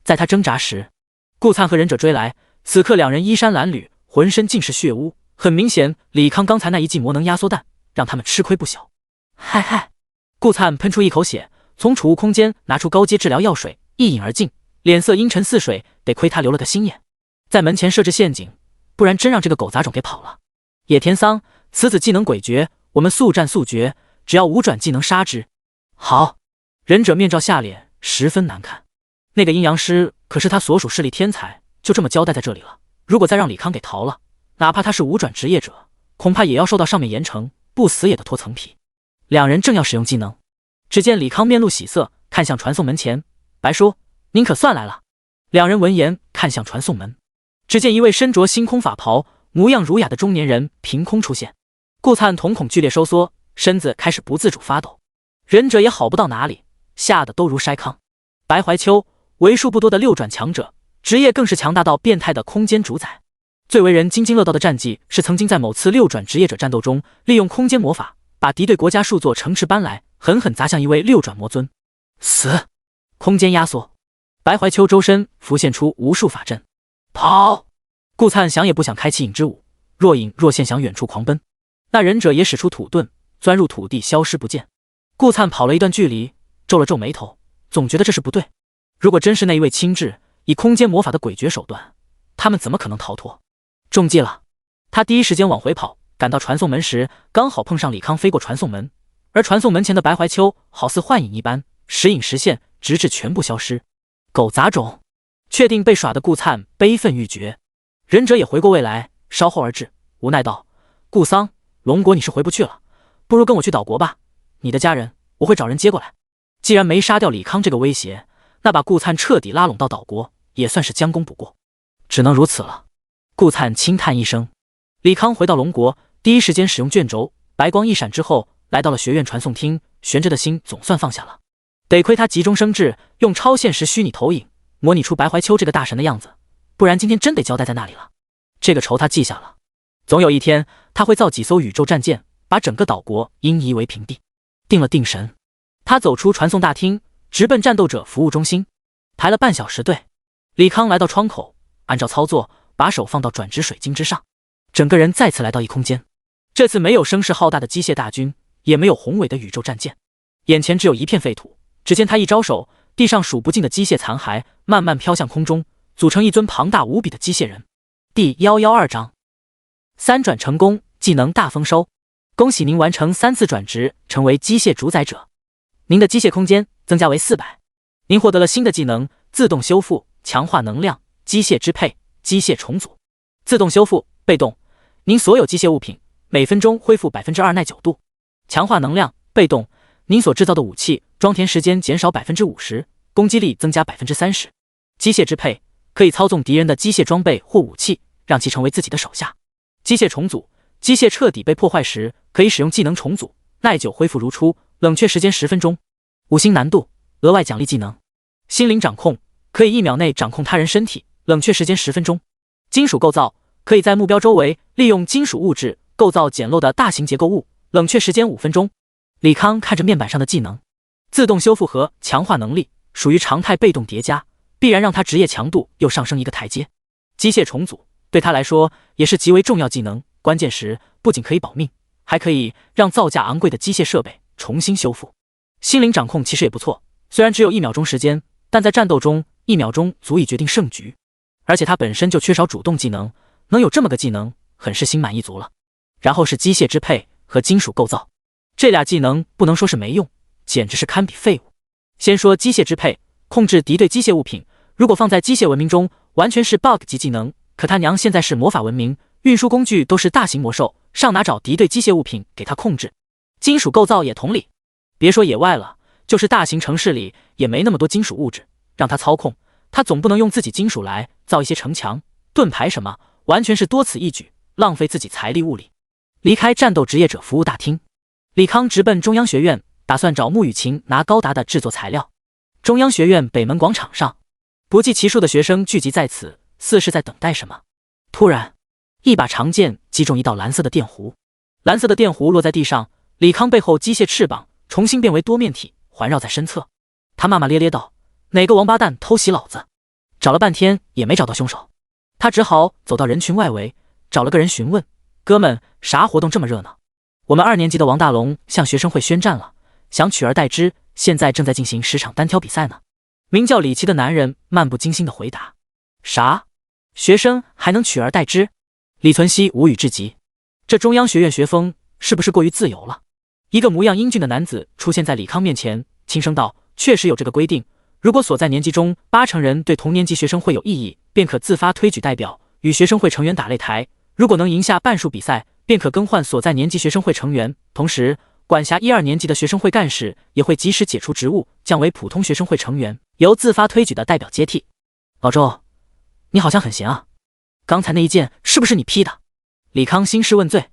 在他挣扎时，顾灿和忍者追来，此刻两人衣衫褴褛，浑身尽是血污。很明显，李康刚才那一记魔能压缩弹让他们吃亏不小。嗨嗨！顾灿喷出一口血，从储物空间拿出高阶治疗药水，一饮而尽，脸色阴沉似水。得亏他留了个心眼，在门前设置陷阱，不然真让这个狗杂种给跑了。野田桑，此子技能诡谲，我们速战速决，只要无转技能杀之。好！忍者面罩下脸十分难看。那个阴阳师可是他所属势力天才，就这么交代在这里了。如果再让李康给逃了，哪怕他是无转职业者，恐怕也要受到上面严惩，不死也得脱层皮。两人正要使用技能，只见李康面露喜色，看向传送门前，白叔，您可算来了。两人闻言看向传送门，只见一位身着星空法袍、模样儒雅的中年人凭空出现。顾灿瞳孔剧烈收缩，身子开始不自主发抖。忍者也好不到哪里，吓得都如筛糠。白怀秋，为数不多的六转强者，职业更是强大到变态的空间主宰。最为人津津乐道的战绩是曾经在某次六转职业者战斗中，利用空间魔法把敌对国家数作城池搬来，狠狠砸向一位六转魔尊。死！空间压缩。白怀秋周身浮现出无数法阵。跑！顾灿想也不想开启影之舞，若隐若现向远处狂奔。那忍者也使出土遁，钻入土地消失不见。顾灿跑了一段距离，皱了皱眉头，总觉得这事不对。如果真是那一位亲至以空间魔法的诡谲手段，他们怎么可能逃脱？中计了！他第一时间往回跑，赶到传送门时，刚好碰上李康飞过传送门，而传送门前的白怀秋好似幻影一般，时隐时现，直至全部消失。狗杂种！确定被耍的顾灿悲愤欲绝。忍者也回过味来，稍后而至，无奈道：顾桑，龙国你是回不去了，不如跟我去岛国吧，你的家人我会找人接过来。既然没杀掉李康这个威胁，那把顾灿彻底拉拢到岛国也算是将功补过，只能如此了。顾灿轻叹一声。李康回到龙国，第一时间使用卷轴，白光一闪之后，来到了学院传送厅，悬着的心总算放下了。得亏他急中生智，用超现实虚拟投影模拟出白怀秋这个大神的样子，不然今天真得交代在那里了。这个仇他记下了，总有一天他会造几艘宇宙战舰，把整个岛国因夷为平地。定了定神，他走出传送大厅，直奔战斗者服务中心，排了半小时队。李康来到窗口，按照操作，把手放到转职水晶之上，整个人再次来到异空间。这次没有声势浩大的机械大军，也没有宏伟的宇宙战舰，眼前只有一片废土。只见他一招手，地上数不尽的机械残骸慢慢飘向空中，组成一尊庞大无比的机械人。第112章3转成功，技能大丰收。恭喜您完成3次转职，成为机械主宰者。您的机械空间增加为400。您获得了新的技能：自动修复、强化能量、机械支配、机械重组。自动修复，被动，您所有机械物品每分钟恢复 2% 耐久度。强化能量，被动，您所制造的武器装填时间减少 50%， 攻击力增加 30%。机械支配，可以操纵敌人的机械装备或武器，让其成为自己的手下。机械重组，机械彻底被破坏时，可以使用技能重组，耐久恢复如初，冷却时间10分钟。5星难度，额外奖励技能。心灵掌控，可以1秒内掌控他人身体，冷却时间10分钟。金属构造，可以在目标周围利用金属物质构造简陋的大型结构物，冷却时间5分钟。李康看着面板上的技能，自动修复和强化能力属于常态被动叠加，必然让他职业强度又上升一个台阶。机械重组对他来说也是极为重要技能，关键时不仅可以保命，还可以让造价昂贵的机械设备重新修复。心灵掌控其实也不错，虽然只有1秒钟时间，但在战斗中1秒钟足以决定胜局，而且他本身就缺少主动技能，能有这么个技能很是心满意足了。然后是机械支配和金属构造，这俩技能不能说是没用，简直是堪比废物。先说机械支配，控制敌对机械物品，如果放在机械文明中完全是 bug 级技能，可他娘现在是魔法文明，运输工具都是大型魔兽，上哪找敌对机械物品给他控制。金属构造也同理，别说野外了，就是大型城市里也没那么多金属物质让他操控，他总不能用自己金属来造一些城墙、盾牌什么，完全是多此一举，浪费自己财力物力。离开战斗职业者服务大厅，李康直奔中央学院，打算找穆雨晴拿高达的制作材料。中央学院北门广场上，不计其数的学生聚集在此，似是在等待什么。突然，一把长剑击中一道蓝色的电弧，蓝色的电弧落在地上，李康背后机械翅膀重新变为多面体，环绕在身侧。他骂骂咧咧道：“哪个王八蛋偷袭老子？”找了半天也没找到凶手，他只好走到人群外围，找了个人询问：“哥们，啥活动这么热闹？”“我们2年级的王大龙向学生会宣战了，想取而代之，现在正在进行10场单挑比赛呢。”名叫李奇的男人漫不经心地回答。“啥？学生还能取而代之？”李存熙无语至极。这中央学院学风是不是过于自由了？一个模样英俊的男子出现在李康面前，轻声道：“确实有这个规定，如果所在年级中80%人对同年级学生会有异议，便可自发推举代表与学生会成员打擂台，如果能赢下半数比赛，便可更换所在年级学生会成员。同时，管辖1、2年级的学生会干事也会及时解除职务，降为普通学生会成员，由自发推举的代表接替。”“老周，你好像很闲啊，刚才那一剑是不是你劈的？”李康兴师问罪。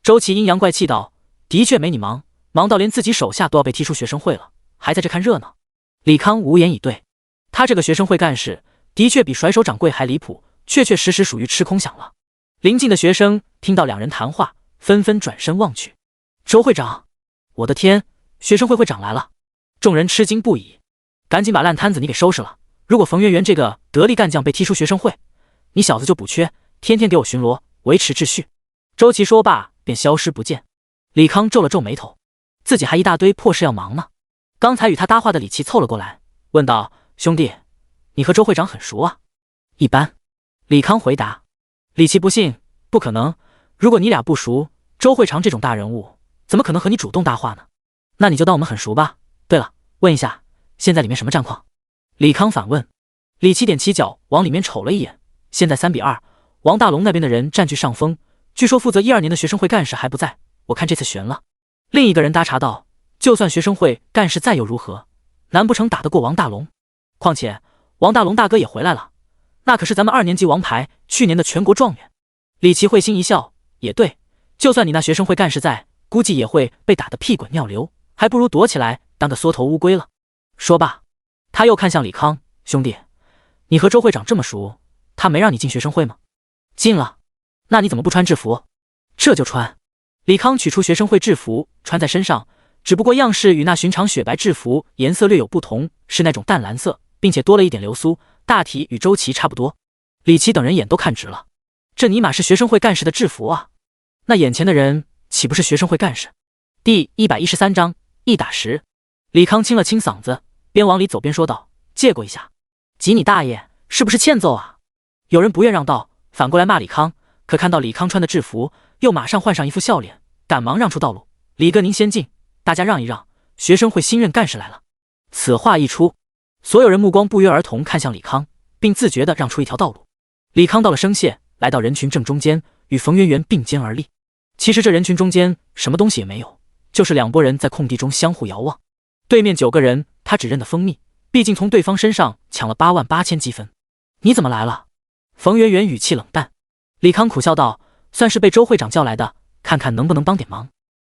周琦阴阳怪气道：“的确没你忙，忙到连自己手下都要被踢出学生会了，还在这看热闹。”李康无言以对。他这个学生会干事的确比甩手掌柜还离谱，确确实实属于吃空饷了。邻近的学生听到两人谈话，纷纷转身望去。“周会长，我的天，学生会会长来了！”众人吃惊不已，赶紧把烂摊子你给收拾了。如果冯媛媛这个得力干将被踢出学生会，你小子就补缺，天天给我巡逻，维持秩序。周琦说罢便消失不见。李康皱了皱眉头，自己还一大堆破事要忙呢。刚才与他搭话的李奇凑了过来，问道：“兄弟，你和周会长很熟啊？”“一般。”李康回答。李奇不信：“不可能，如果你俩不熟，周会长这种大人物怎么可能和你主动搭话呢？那你就当我们很熟吧。对了，问一下，现在里面什么战况？”李康反问。李奇踮起脚往里面瞅了一眼，现在3比2，王大龙那边的人占据上风，据说负责1、2年的学生会干事还不在，我看这次悬了。另一个人搭茬道：“就算学生会干事再又如何，难不成打得过王大龙？况且王大龙大哥也回来了，那可是咱们2年级王牌，去年的全国状元。”李奇会心一笑，也对，就算你那学生会干事在，估计也会被打得屁滚尿流，还不如躲起来当个缩头乌龟了。说罢，他又看向李康：“兄弟，你和周会长这么熟，他没让你进学生会吗？”“进了。”“那你怎么不穿制服？”“这就穿。”李康取出学生会制服穿在身上，只不过样式与那寻常雪白制服颜色略有不同，是那种淡蓝色，并且多了一点流苏，大体与周琦差不多。李奇等人眼都看直了，这尼玛是学生会干事的制服啊！那眼前的人岂不是学生会干事？第113章一打10。李康清了清嗓子，边往里走边说道：“借过一下。”“挤你大爷，是不是欠揍啊？”有人不愿让道，反过来骂李康，可看到李康穿的制服，又马上换上一副笑脸，赶忙让出道路：“李哥您先进，大家让一让，学生会新任干事来了。”此话一出，所有人目光不约而同看向李康，并自觉地让出一条道路。李康到了声谢，来到人群正中间，与冯媛媛并肩而立。其实这人群中间什么东西也没有，就是两拨人在空地中相互遥望。对面9个人，他只认得蜂蜜，毕竟从对方身上抢了88000积分。“你怎么来了？”冯媛媛语气冷淡。李康苦笑道：“算是被周会长叫来的，看看能不能帮点忙。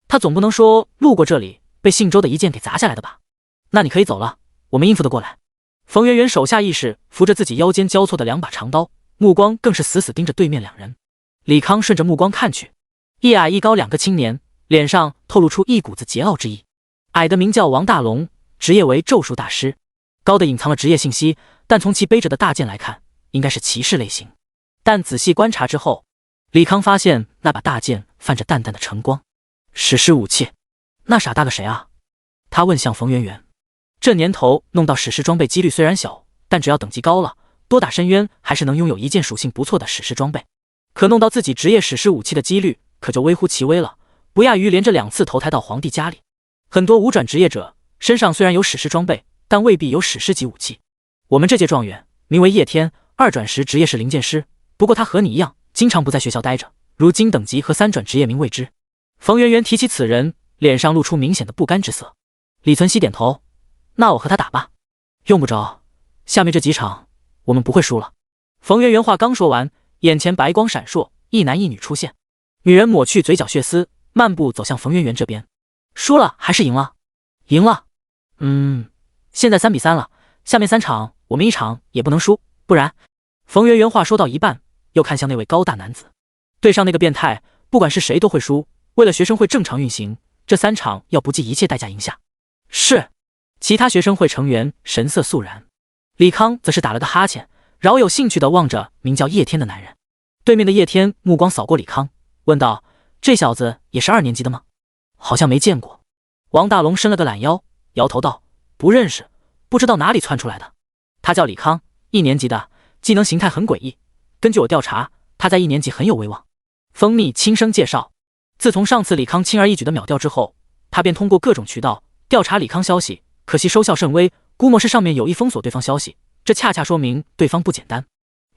他总不能说路过这里被姓周的一剑给砸下来的吧？”“那你可以走了，我们应付得过来。”冯媛媛手下意识扶着自己腰间交错的2把长刀，目光更是死死盯着对面两人。李康顺着目光看去，一矮一高2个青年，脸上透露出一股子桀骜之意。矮的名叫王大龙，职业为咒术大师；高的隐藏了职业信息，但从其背着的大剑来看，应该是骑士类型。但仔细观察之后，李康发现那把大剑泛着淡淡的晨光，史诗武器。那傻大个谁啊？他问向冯媛媛。这年头弄到史诗装备几率虽然小，但只要等级高了，多打深渊还是能拥有一件属性不错的史诗装备。可弄到自己职业史诗武器的几率可就微乎其微了，不亚于连着2次投胎到皇帝家里。很多5转职业者身上虽然有史诗装备，但未必有史诗级武器。我们这届状元名为叶天，2转时职业是灵剑师，不过他和你一样，经常不在学校待着，如今等级和3转职业名未知。冯媛媛提起此人，脸上露出明显的不甘之色。李存熙点头：“那我和他打吧。”“用不着，下面这几场我们不会输了。”冯媛媛话刚说完，眼前白光闪烁，一男一女出现。女人抹去嘴角血丝，漫步走向冯媛媛这边。输了还是赢了？赢了。现在3比3了，下面3场我们1场也不能输，不然……冯媛媛话说到一半，又看向那位高大男子，对上那个变态，不管是谁都会输。为了学生会正常运行，这3场要不计一切代价赢下。是。其他学生会成员神色肃然，李康则是打了个哈欠，饶有兴趣地望着名叫叶天的男人。对面的叶天目光扫过李康，问道：“这小子也是2年级的吗？好像没见过。”王大龙伸了个懒腰，摇头道：“不认识，不知道哪里窜出来的。他叫李康，1年级的，技能形态很诡异。根据我调查，他在1年级很有威望。”蜂蜜轻声介绍，自从上次李康轻而易举的秒掉之后，他便通过各种渠道调查李康消息，可惜收效甚微，估摸是上面有意封锁对方消息，这恰恰说明对方不简单。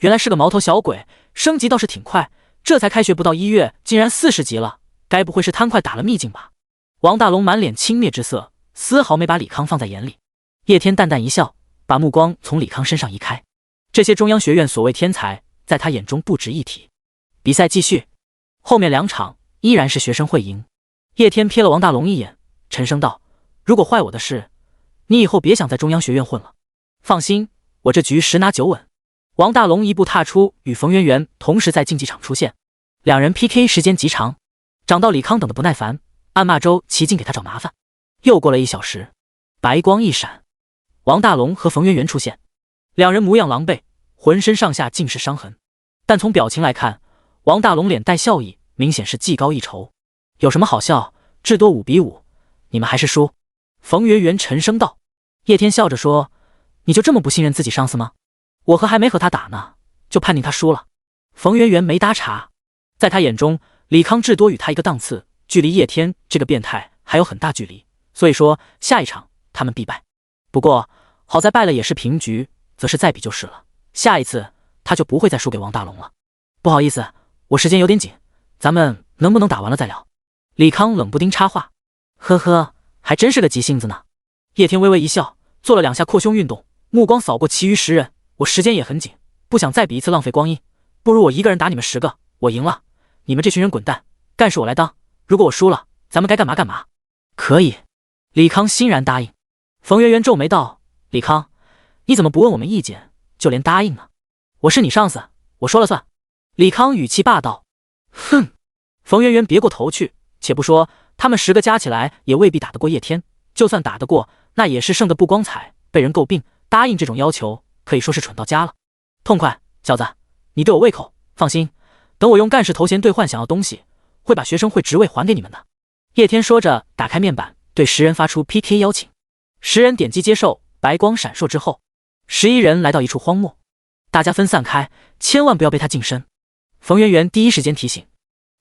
原来是个毛头小鬼，升级倒是挺快，这才开学不到1月，竟然40级了，该不会是贪快打了秘境吧？王大龙满脸轻蔑之色，丝毫没把李康放在眼里。叶天淡淡一笑，把目光从李康身上移开。这些中央学院所谓天才，在他眼中不值一提。比赛继续，后面2场依然是学生会赢。叶天瞥了王大龙一眼，沉声道：“如果坏我的事，你以后别想在中央学院混了。放心，我这局10拿9稳。”王大龙一步踏出，与冯媛媛同时在竞技场出现。2人 PK 时间极长，长到李康等得不耐烦，暗骂周奇劲给他找麻烦。又过了1小时，白光一闪，王大龙和冯媛媛出现。2人模样狼狈，浑身上下尽是伤痕，但从表情来看，王大龙脸带笑意，明显是技高一筹。有什么好笑？至多5比5，你们还是输。冯媛媛沉声道。叶天笑着说：“你就这么不信任自己上司吗？我还没和他打呢，就判定他输了。”冯媛媛没搭茬，在他眼中，李康至多与他一个档次，距离叶天这个变态还有很大距离，所以说下一场他们必败。不过好在败了也是平局，则是再比就是了，下一次他就不会再输给王大龙了。不好意思，我时间有点紧，咱们能不能打完了再聊？李康冷不丁插话。呵呵，还真是个急性子呢。叶天微微一笑，做了2下扩胸运动，目光扫过其余10人。我时间也很紧，不想再比一次浪费光阴，不如我一个人打你们10个，我赢了，你们这群人滚蛋，干事我来当。如果我输了，咱们该干嘛干嘛。可以。李康欣然答应。冯媛媛皱眉道：“李康，你怎么不问我们意见，就连答应呢？我是你上司，我说了算。”李康语气霸道。哼。冯媛媛别过头去，且不说他们10个加起来也未必打得过叶天，就算打得过，那也是胜得不光彩，被人诟病。答应这种要求可以说是蠢到家了。痛快，小子，你对我胃口，放心，等我用干事头衔兑换想要东西，会把学生会职位还给你们的。叶天说着，打开面板，对10人发出 PK 邀请。10人点击接受，白光闪烁之后，11人来到一处荒漠，大家分散开，千万不要被他近身。冯媛媛第一时间提醒，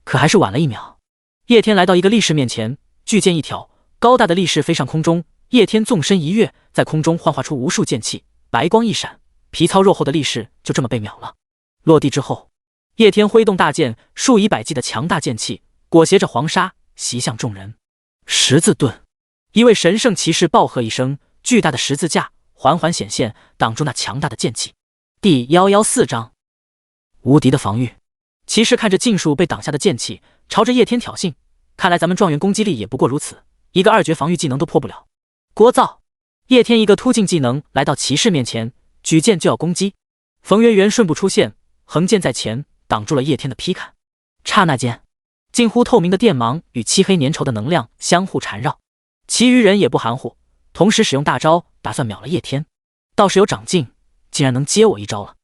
可还是晚了1秒。叶天来到一个力士面前，巨剑一挑，高大的力士飞上空中，叶天纵身一跃，在空中幻化出无数剑气，白光一闪，皮糙肉厚的力士就这么被秒了。落地之后，叶天挥动大剑，数以百计的强大剑气裹挟着黄沙袭向众人。十字盾，一位神圣骑士暴喝一声，巨大的十字架缓缓显现，挡住那强大的剑气。第114章，无敌的防御。骑士看着尽数被挡下的剑气，朝着叶天挑衅，看来咱们状元攻击力也不过如此，一个2绝防御技能都破不了。聒噪！叶天一个突进技能来到骑士面前，举剑就要攻击。冯媛媛顺步出现，横剑在前，挡住了叶天的劈砍。刹那间，近乎透明的电芒与漆黑粘稠的能量相互缠绕，其余人也不含糊，同时使用大招，打算秒了叶天。倒是有长进，竟然能接我一招了。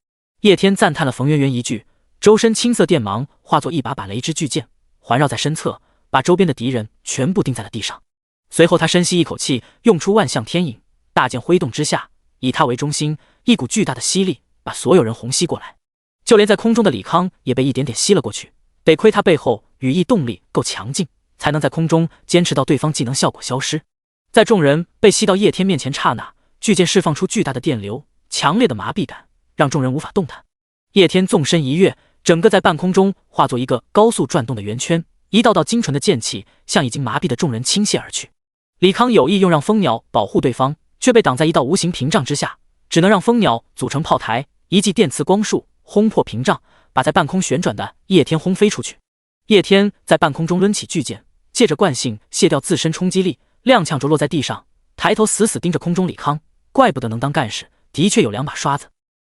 叶天赞叹了冯媛媛一句，周身青色电芒化作一把把雷之巨剑，环绕在身侧，把周边的敌人全部钉在了地上。随后他深吸一口气，用出万象天影，大剑挥动之下，以他为中心，一股巨大的吸力把所有人虹吸过来，就连在空中的李康也被一点点吸了过去。得亏他背后羽翼动力够强劲，才能在空中坚持到对方技能效果消失。在众人被吸到叶天面前刹那，巨剑释放出巨大的电流，强烈的麻痹感让众人无法动弹。叶天纵身一跃，整个在半空中化作一个高速转动的圆圈，一道道精纯的剑气向已经麻痹的众人倾泻而去。李康有意用让蜂鸟保护对方，却被挡在一道无形屏障之下，只能让蜂鸟组成炮台，一记电磁光束轰破屏障，把在半空旋转的叶天轰飞出去。叶天在半空中抡起巨剑，借着惯性卸掉自身冲击力，踉跄着落在地上，抬头死死盯着空中李康。怪不得能当干事，的确有2把刷子。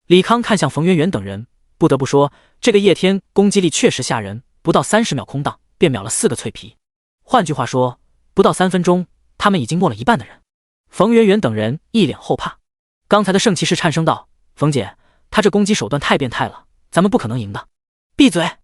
李康看向冯媛媛等人，不得不说，这个叶天攻击力确实吓人，不到30秒空档便秒了4个脆皮。换句话说，不到3分钟，他们已经没了一半的人。冯媛媛等人一脸后怕，刚才的圣骑士颤声道：“冯姐，他这攻击手段太变态了，咱们不可能赢的。”闭嘴！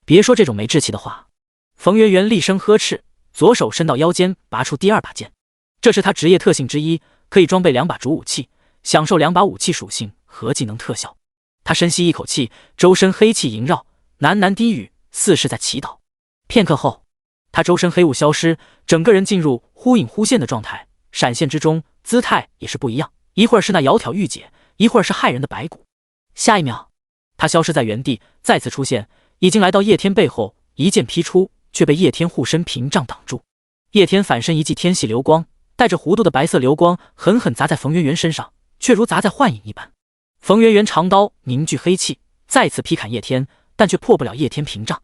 别说这种没志气的话。冯媛媛厉声呵斥，左手伸到腰间，拔出第2把剑。这是他职业特性之一，可以装备2把主武器，享受2把武器属性和技能特效。他深吸一口气，周身黑气萦绕，喃喃低语，似是在祈祷。片刻后，他周身黑雾消失，整个人进入忽隐忽现的状态，闪现之中，姿态也是不一样，一会儿是那窈窕玉姐，一会儿是骇人的白骨。下一秒，他消失在原地，再次出现，已经来到叶天背后，一剑劈出，却被叶天护身屏障挡住。叶天反身一记天系流光，带着弧度的白色流光狠狠砸在冯媛媛身上，却如砸在幻影一般。冯媛媛长刀凝聚黑气，再次劈砍叶天，但却破不了叶天屏障。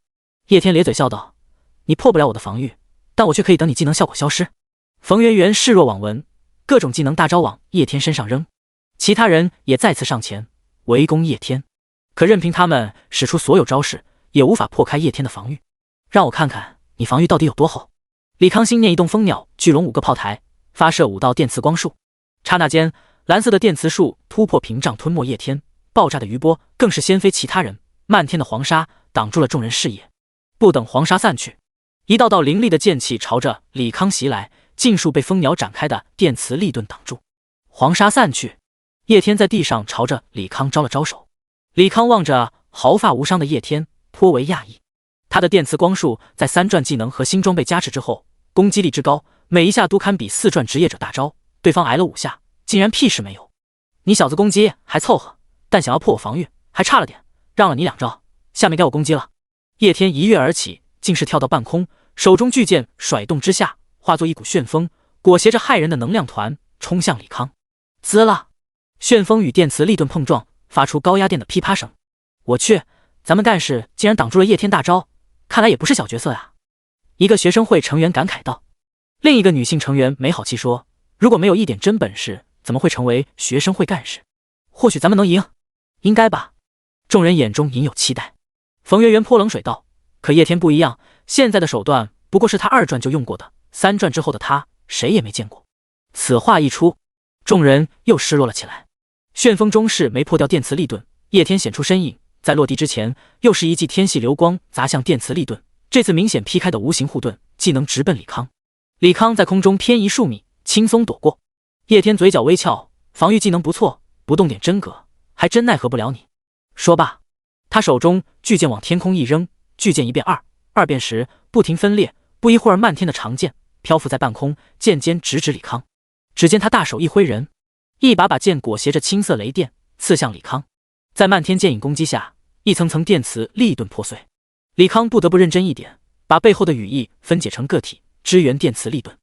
叶天咧嘴笑道：“你破不了我的防御，但我却可以等你技能效果消失。”冯媛媛视若罔闻，各种技能大招往叶天身上扔。其他人也再次上前围攻叶天，可任凭他们使出所有招式，也无法破开叶天的防御。让我看看你防御到底有多厚。李康心念一动，蜂鸟巨龙5个炮台，发射5道电磁光束。刹那间，蓝色的电磁束突破屏障，吞没叶天，爆炸的余波更是掀飞其他人，漫天的黄沙挡住了众人视野。不等黄沙散去，一道道凌厉的剑气朝着李康袭来，尽数被蜂鸟展开的电磁力盾挡住。黄沙散去，叶天在地上朝着李康招了招手。李康望着毫发无伤的叶天，颇为讶异。他的电磁光束在3转技能和新装备加持之后，攻击力之高，每一下都堪比4转职业者大招，对方挨了5下，竟然屁事没有。你小子攻击还凑合，但想要破我防御还差了点，让了你2招，下面该我攻击了。叶天一跃而起，竟是跳到半空，手中巨剑甩动之下，化作一股旋风，裹挟着骇人的能量团冲向李康。滋啦！旋风与电磁力盾碰撞，发出高压电的噼啪声。我去，咱们干事竟然挡住了叶天大招，看来也不是小角色呀。一个学生会成员感慨道。另一个女性成员没好气说，如果没有一点真本事，怎么会成为学生会干事？或许咱们能赢，应该吧。众人眼中隐有期待。冯媛媛泼冷水道，可叶天不一样，现在的手段不过是他2转就用过的，3转之后的他谁也没见过。此话一出，众人又失落了起来。旋风中是没破掉电磁力盾，叶天显出身影，在落地之前又是一记天系流光砸向电磁力盾，这次明显劈开的无形护盾技能直奔李康。李康在空中偏移数米，轻松躲过。叶天嘴角微翘，防御技能不错，不动点真格，还真奈何不了你。说罢，他手中巨剑往天空一扔，巨剑1变2，2变10，不停分裂，不一会儿漫天的长剑漂浮在半空，剑尖直指李康。只见他大手一挥人，一把剑裹挟着青色雷电刺向李康。在漫天剑影攻击下，一层层电磁力盾破碎。李康不得不认真一点，把背后的羽翼分解成个体，支援电磁力盾。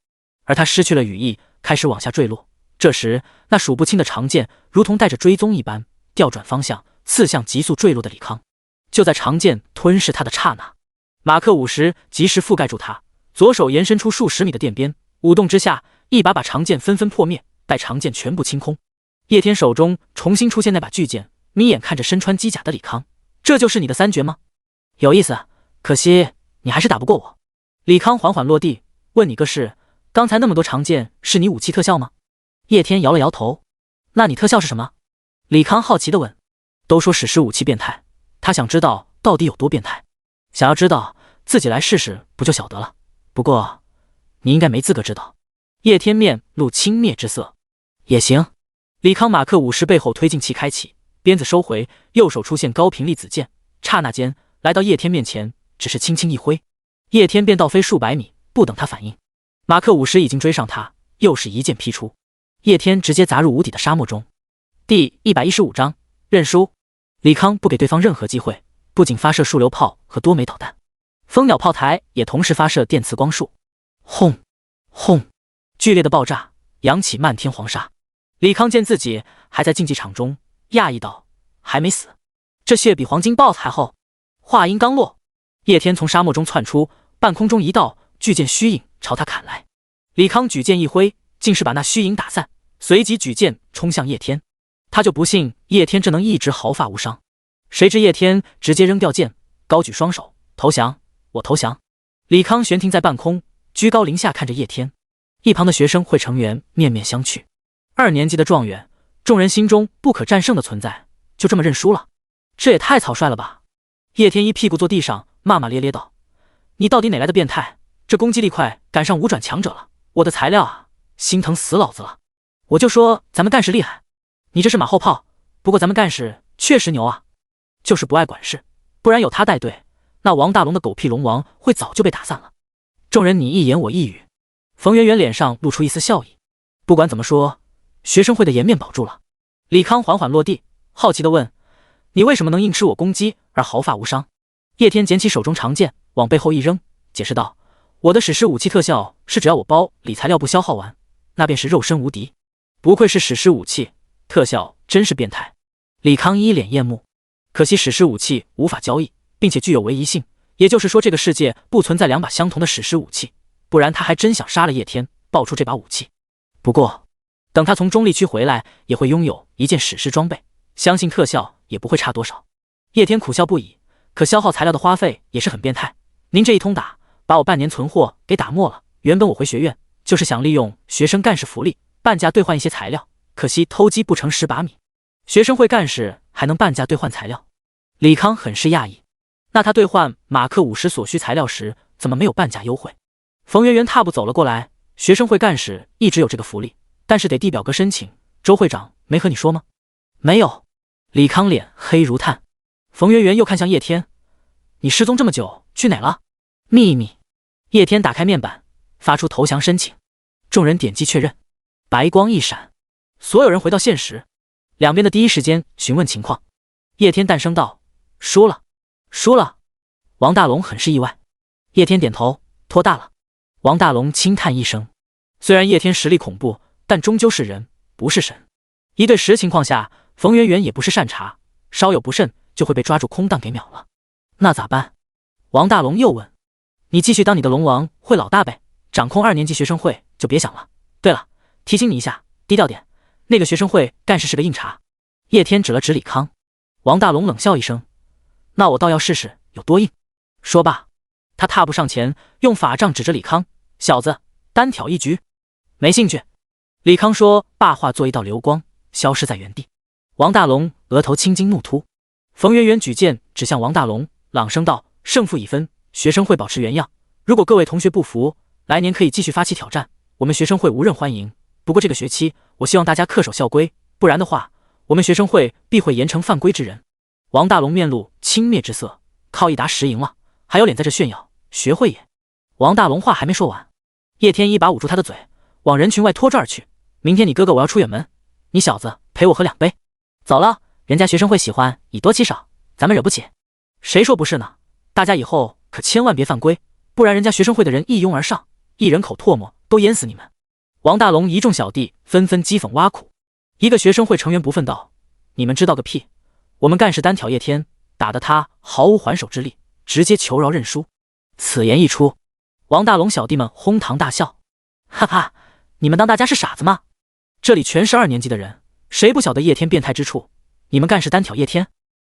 而他失去了羽翼，开始往下坠落。这时，那数不清的长剑如同带着追踪一般，调转方向，刺向急速坠落的李康。就在长剑吞噬他的刹那，马克50及时覆盖住他，左手延伸出数十米的电鞭，舞动之下，一把把长剑纷纷破灭，待长剑全部清空。叶天手中重新出现那把巨剑，眯眼看着身穿机甲的李康，这就是你的3绝吗？有意思，可惜你还是打不过我。李康缓缓落地，问你个事，刚才那么多长剑是你武器特效吗？叶天摇了摇头。那你特效是什么？李康好奇地问。都说史诗武器变态，他想知道到底有多变态。想要知道，自己来试试不就晓得了。不过你应该没资格知道。叶天面露轻蔑之色。也行。李康马克50背后推进器开启，鞭子收回，右手出现高频粒子剑，刹那间来到叶天面前，只是轻轻一挥，叶天便倒飞数百米。不等他反应，马克50已经追上他，又是一剑劈出，叶天直接砸入无底的沙漠中。第115章认输。李康不给对方任何机会，不仅发射数流炮和多枚导弹，蜂鸟炮台也同时发射电磁光束。轰轰，剧烈的爆炸扬起漫天黄沙。李康见自己还在竞技场中，讶异道：还没死，这血比黄金 BOSS 还厚。话音刚落，叶天从沙漠中窜出，半空中一道巨剑虚影朝他砍来。李康举剑一挥，竟是把那虚影打散，随即举剑冲向叶天。他就不信叶天这能一直毫发无伤，谁知叶天直接扔掉剑，高举双手，投降，我投降。李康悬停在半空，居高临下看着叶天。一旁的学生会成员面面相觑。2年级的状元，众人心中不可战胜的存在，就这么认输了？这也太草率了吧！叶天一屁股坐地上，骂骂咧咧道：“你到底哪来的变态？这攻击力快，赶上5转强者了！我的材料啊，心疼死老子了！我就说咱们干事厉害，你这是马后炮。不过咱们干事确实牛啊，就是不爱管事，不然有他带队，那王大龙的狗屁龙王会早就被打散了。”众人你一言我一语，冯媛媛脸上露出一丝笑意。不管怎么说，学生会的颜面保住了。李康缓缓落地，好奇地问：“你为什么能硬吃我攻击而毫发无伤？”叶天捡起手中长剑，往背后一扔，解释道：“我的史诗武器特效是只要我包里材料不消耗完，那便是肉身无敌。不愧是史诗武器，特效真是变态。”李康一脸艳目，可惜史诗武器无法交易，并且具有唯一性，也就是说这个世界不存在2把相同的史诗武器，不然他还真想杀了叶天，爆出这把武器。不过等他从中立区回来，也会拥有一件史诗装备，相信特效也不会差多少。叶天苦笑不已，可消耗材料的花费也是很变态。您这一通打，把我半年存货给打没了。原本我回学院就是想利用学生干事福利半价兑换一些材料，可惜偷鸡不成蚀把米。学生会干事还能半价兑换材料？李康很是讶异。那他兑换马克50所需材料时，怎么没有半价优惠？冯媛媛踏步走了过来，学生会干事一直有这个福利，但是得递表格申请。周会长没和你说吗？没有。李康脸黑如炭。冯媛媛又看向叶天：“你失踪这么久，去哪了？”秘密。叶天打开面板，发出投降申请。众人点击确认，白光一闪，所有人回到现实。两边的第一时间询问情况。叶天淡声道：“输了。”输了。王大龙很是意外。叶天点头：“托大了。”王大龙轻叹一声。虽然叶天实力恐怖，但终究是人，不是神。一对10情况下，冯媛媛也不是善茬，稍有不慎就会被抓住空档给秒了。那咋办？王大龙又问。你继续当你的龙王会老大呗，掌控2年级学生会就别想了。对了，提醒你一下，低调点，那个学生会干事是个硬茬。叶天指了指李康。王大龙冷笑一声：“那我倒要试试有多硬。”说罢，他踏步上前，用法杖指着李康：“小子，单挑一局。”没兴趣。李康说罢化作一道流光，消失在原地。王大龙额头青筋怒突。冯媛媛举剑指向王大龙，朗声道：“胜负已分，学生会保持原样。如果各位同学不服，来年可以继续发起挑战，我们学生会无任欢迎。不过这个学期，我希望大家恪守校规，不然的话，我们学生会必会严惩犯规之人。”王大龙面露轻蔑之色，靠1打10赢了，还有脸在这炫耀，学会也。王大龙话还没说完，叶天一把捂住他的嘴，往人群外拖着而去。明天你哥哥我要出远门，你小子陪我喝2杯。走了，人家学生会喜欢以多欺少，咱们惹不起。谁说不是呢？大家以后可千万别犯规，不然人家学生会的人一拥而上，一人口唾沫都淹死你们。王大龙一众小弟纷纷讥讽挖苦。一个学生会成员不忿道：“你们知道个屁！我们干事单挑叶天，打得他毫无还手之力，直接求饶认输。”此言一出，王大龙小弟们哄堂大笑。哈哈，你们当大家是傻子吗？这里全是2年级的人，谁不晓得叶天变态之处？你们干事单挑叶天，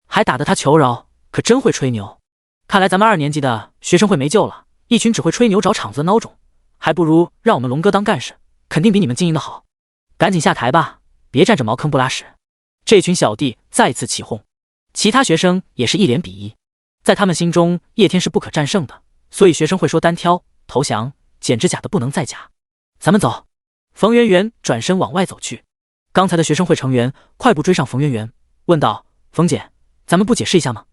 还打得他求饶，可真会吹牛。看来咱们2年级的学生会没救了，一群只会吹牛找场子的孬种，还不如让我们龙哥当干事，肯定比你们经营的好。赶紧下台吧，别占着茅坑不拉屎。这群小弟再次起哄，其他学生也是一脸鄙夷。在他们心中，叶天是不可战胜的，所以学生会说单挑投降，简直假的不能再假。咱们走。冯媛媛转身往外走去。刚才的学生会成员快步追上冯媛媛，问道：“冯姐，咱们不解释一下吗？”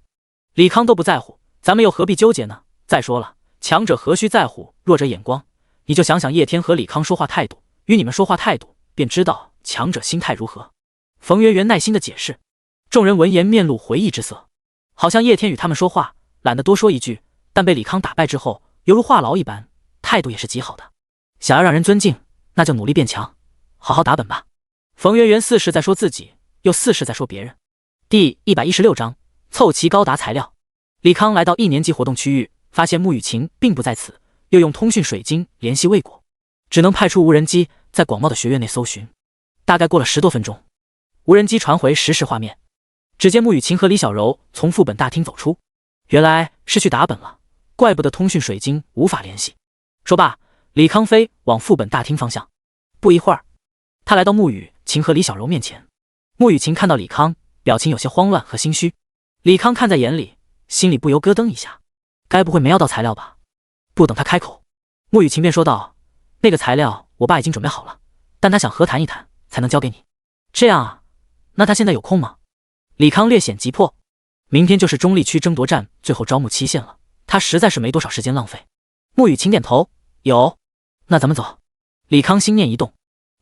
李康都不在乎，咱们又何必纠结呢？再说了，强者何须在乎弱者眼光？你就想想叶天和李康说话态度，与你们说话态度，便知道强者心态如何。冯媛媛耐心的解释。众人闻言面露回忆之色，好像叶天与他们说话懒得多说一句，但被李康打败之后，犹如话痨一般，态度也是极好的。想要让人尊敬，那就努力变强，好好打本吧。冯媛媛似是在说自己，又似是在说别人。第116章，凑齐高达材料。李康来到1年级活动区域，发现穆雨晴并不在此，又用通讯水晶联系未果，只能派出无人机在广袤的学院内搜寻。大概过了10多分钟，无人机传回实时画面，只见穆雨晴和李小柔从副本大厅走出，原来是去打本了，怪不得通讯水晶无法联系。说罢，李康飞往副本大厅方向。不一会儿，他来到穆雨晴和李小柔面前。穆雨晴看到李康，表情有些慌乱和心虚。李康看在眼里，心里不由咯噔一下，该不会没要到材料吧？不等他开口，穆雨晴便说道：“那个材料我爸已经准备好了，但他想和谈一谈才能交给你。”这样啊，那他现在有空吗？李康略显急迫，明天就是中立区争夺战最后招募期限了，他实在是没多少时间浪费。穆雨晴点头，有，那咱们走。李康心念一动，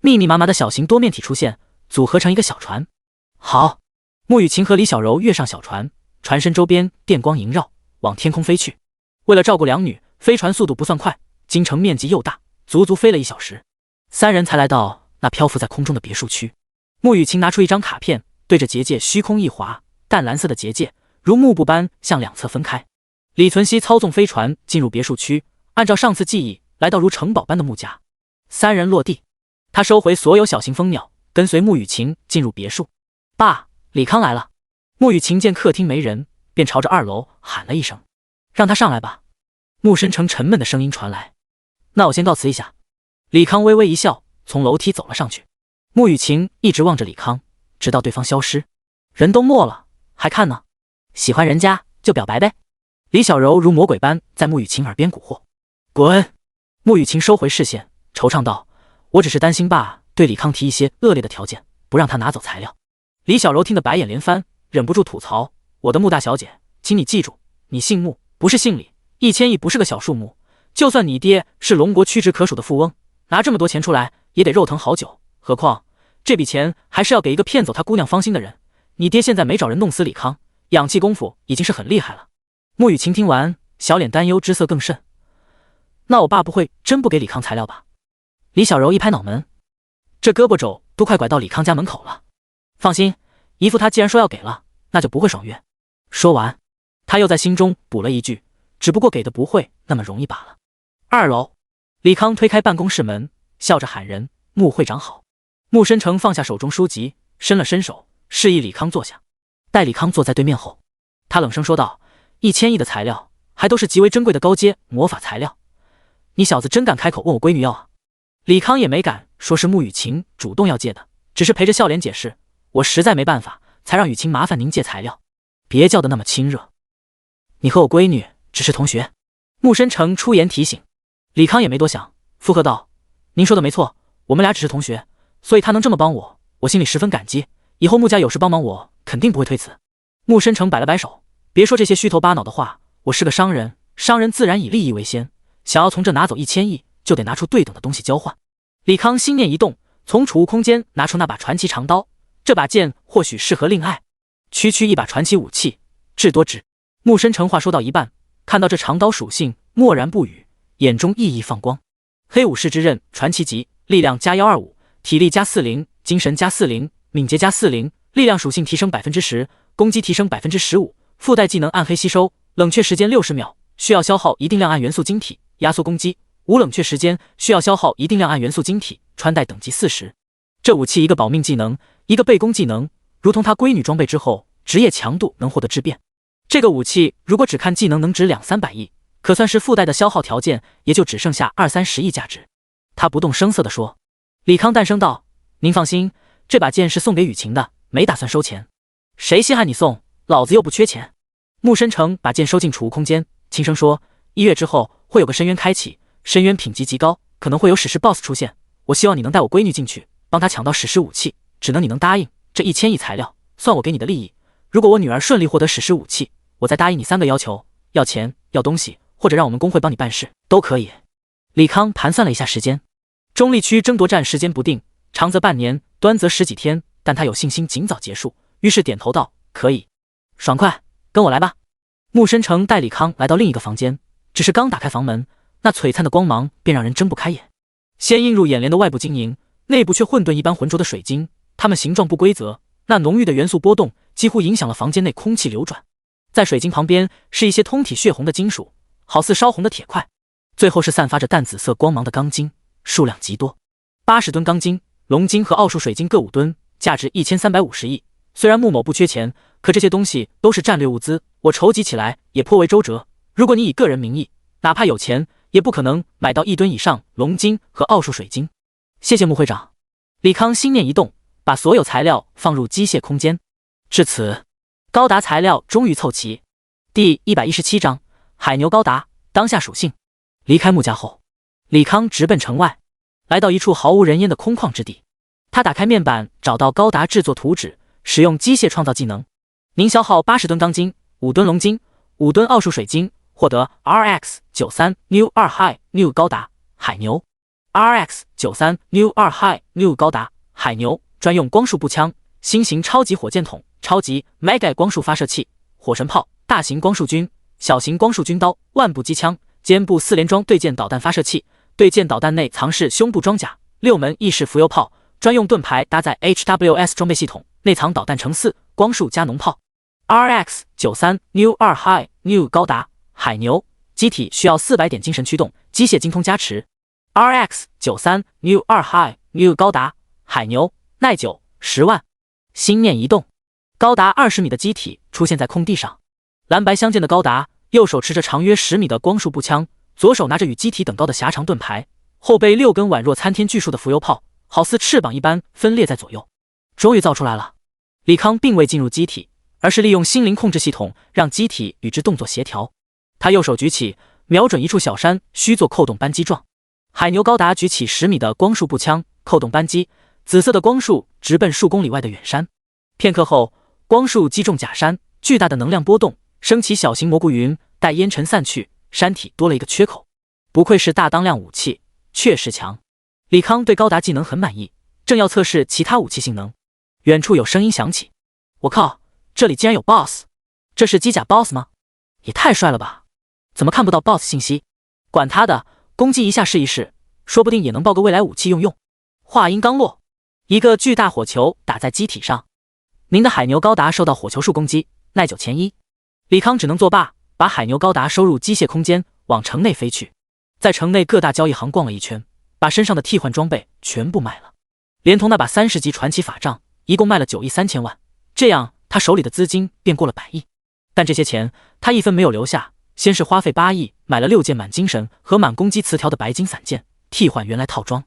密密麻麻的小型多面体出现，组合成一个小船。好，穆雨晴和李小柔跃上小船，船身周边电光萦绕，往天空飞去。为了照顾两女，飞船速度不算快，京城面积又大，足足飞了1小时，三人才来到那漂浮在空中的别墅区。穆雨晴拿出一张卡片，对着结界虚空一划，淡蓝色的结界如幕布般向两侧分开。李存熙操纵飞船进入别墅区，按照上次记忆来到如城堡般的木家。三人落地，他收回所有小型蜂鸟，跟随穆雨晴进入别墅。爸，李康来了。穆雨晴见客厅没人，便朝着2楼喊了一声：“让他上来吧。”穆深成沉闷的声音传来：“那我先告辞一下。”李康微微一笑，从楼梯走了上去。穆雨晴一直望着李康，直到对方消失。人都没了，还看呢？喜欢人家就表白呗。李小柔如魔鬼般在穆雨晴耳边蛊惑。滚！穆雨晴收回视线，惆怅道：“我只是担心爸对李康提一些恶劣的条件，不让他拿走材料。”李小柔听得白眼连翻，忍不住吐槽：“我的穆大小姐，请你记住，你姓穆，不是姓李，1000亿不是个小数目。就算你爹是龙国屈指可数的富翁，拿这么多钱出来也得肉疼好久。何况这笔钱还是要给一个骗走他姑娘芳心的人。你爹现在没找人弄死李康，养气功夫已经是很厉害了。”穆雨晴听完，小脸担忧之色更甚。那我爸不会真不给李康材料吧？李小柔一拍脑门，这胳膊肘都快拐到李康家门口了。放心，姨父他既然说要给了，那就不会爽约。说完，他又在心中补了一句：只不过给的不会那么容易罢了。2楼，李康推开办公室门，笑着喊人：“穆会长好。”穆深成放下手中书籍，伸了伸手，示意李康坐下。待李康坐在对面后，他冷声说道：“1000亿的材料，还都是极为珍贵的高阶魔法材料，你小子真敢开口问我闺女要啊？”李康也没敢说是穆雨晴主动要借的，只是陪着笑脸解释：“我实在没办法，才让雨晴麻烦您借材料，别叫的那么亲热。你和我闺女只是同学。”穆深成出言提醒。李康也没多想，附和道：“您说的没错，我们俩只是同学，所以他能这么帮我，我心里十分感激。以后穆家有事帮忙我，肯定不会推辞。”穆深成摆了摆手：“别说这些虚头巴脑的话，我是个商人，商人自然以利益为先，想要从这拿走1000亿，就得拿出对等的东西交换。”李康心念一动，从储物空间拿出那把传奇长刀，这把剑或许适合恋爱，区区一把传奇武器，至多值。穆深成话说到一半，看到这长刀属性，默然不语，眼中熠熠放光。黑武士之刃传奇级，力量加125，体力加40，精神加40，敏捷加40，力量属性提升10%，攻击提升15%，附带技能暗黑吸收，冷却时间60秒，需要消耗一定量暗元素晶体，压缩攻击，无冷却时间，需要消耗一定量暗元素晶体，穿戴等级40。这武器一个保命技能，一个备攻技能，如同他闺女装备之后，职业强度能获得质变。这个武器如果只看技能能值200-300亿，可算是附带的消耗条件，也就只剩下20-30亿价值。他不动声色地说。李康淡声道：“您放心，这把剑是送给雨晴的，没打算收钱。谁稀罕你送，老子又不缺钱。”穆深成把剑收进储物空间，轻声说：“1月之后会有个深渊开启，深渊品级极高，可能会有史诗 BOSS 出现。我希望你能带我闺女进去，帮她抢到史诗武器，只能你能答应，这1000亿材料算我给你的利益。如果我女儿顺利获得史诗武器，我再答应你3个要求：要钱、要东西，或者让我们工会帮你办事，都可以。”李康盘算了一下时间，中立区争夺战时间不定，长则半年，短则10几天，但他有信心尽早结束，于是点头道：“可以。”爽快，跟我来吧。穆深成带李康来到另一个房间，只是刚打开房门，那璀璨的光芒便让人睁不开眼。先映入眼帘的外部晶莹，内部却混沌一般浑浊的水晶，它们形状不规则，那浓郁的元素波动几乎影响了房间内空气流转。在水晶旁边是一些通体血红的金属，好似烧红的铁块，最后是散发着淡紫色光芒的钢筋，数量极多，80吨钢筋、龙晶和奥数水晶各5吨，价值1350亿。虽然穆某不缺钱，可这些东西都是战略物资，我筹集起来也颇为周折。如果你以个人名义，哪怕有钱，也不可能买到1吨以上龙晶和奥数水晶。谢谢穆会长。李康心念一动，把所有材料放入机械空间。至此，高达材料终于凑齐。第117章海牛高达当下属性。离开穆家后，李康直奔城外，来到一处毫无人烟的空旷之地。他打开面板，找到高达制作图纸，使用机械创造技能。您消耗80吨钢筋、5吨龙晶、5吨奥数水晶，获得 RX93 New 2 High New 高达海牛。RX93 New 2 High New 高达海牛专用光束步枪、新型超级火箭筒、超级 Mega 光束发射器、火神炮、大型光束军、小型光束军刀、万步机枪、肩部4连装对舰导弹发射器，对舰导弹内藏式胸部装甲，6门意式浮游炮，专用盾牌搭载 HWS 装备系统，内藏导弹乘4光束加农炮。RX93 New 2 High New 高达海牛机体需要400点精神驱动，机械精通加持。RX93 New 2 High New 高达海牛耐久10万。心念一动，高达20米的机体出现在空地上，蓝白相间的高达右手持着长约10米的光束步枪，左手拿着与机体等高的狭长盾牌，后背6根宛若参天巨树的浮游炮，好似翅膀一般分裂在左右。终于造出来了。李康并未进入机体，而是利用心灵控制系统让机体与之动作协调。他右手举起，瞄准一处小山，须作扣动扳机状。海牛高达举起10米的光束步枪，扣动扳机，紫色的光束直奔数公里外的远山。片刻后，光束击中假山，巨大的能量波动升起小型蘑菇云，待烟尘散去，山体多了一个缺口。不愧是大当量武器，确实强。李康对高达技能很满意，正要测试其他武器性能，远处有声音响起：我靠，这里竟然有 BOSS！ 这是机甲 BOSS 吗？也太帅了吧！怎么看不到 BOSS 信息？管他的，攻击一下试一试，说不定也能爆个未来武器用用。话音刚落，一个巨大火球打在机体上。您的海牛高达受到火球术攻击，耐久前1。李康只能作罢，把海牛高达收入机械空间，往城内飞去。在城内各大交易行逛了一圈，把身上的替换装备全部卖了，连同那把30级传奇法杖，一共卖了9亿3千万。这样他手里的资金便过了100亿。但这些钱他一分没有留下，先是花费8亿买了6件满精神和满攻击磁条的白金散件，替换原来套装。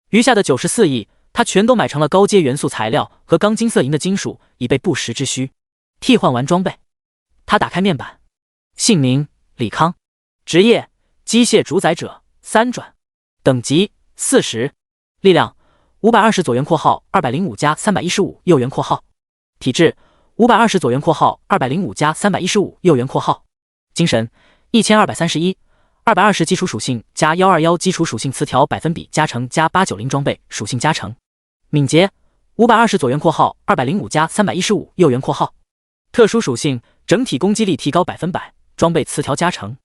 余下的94亿他全都买成了高阶元素材料和钢金色银的金属，以备不时之需。替换完装备，他打开面板，姓名李康，职业机械主宰者3转，等级40，力量520左元括号205加315右元括号，体质520左元括号205加315右元括号，精神1231。220基础属性加121基础属性词条百分比加成加890装备属性加成。敏捷520左元括号205加315右元括号。特殊属性整体攻击力提高100%，装备词条加成。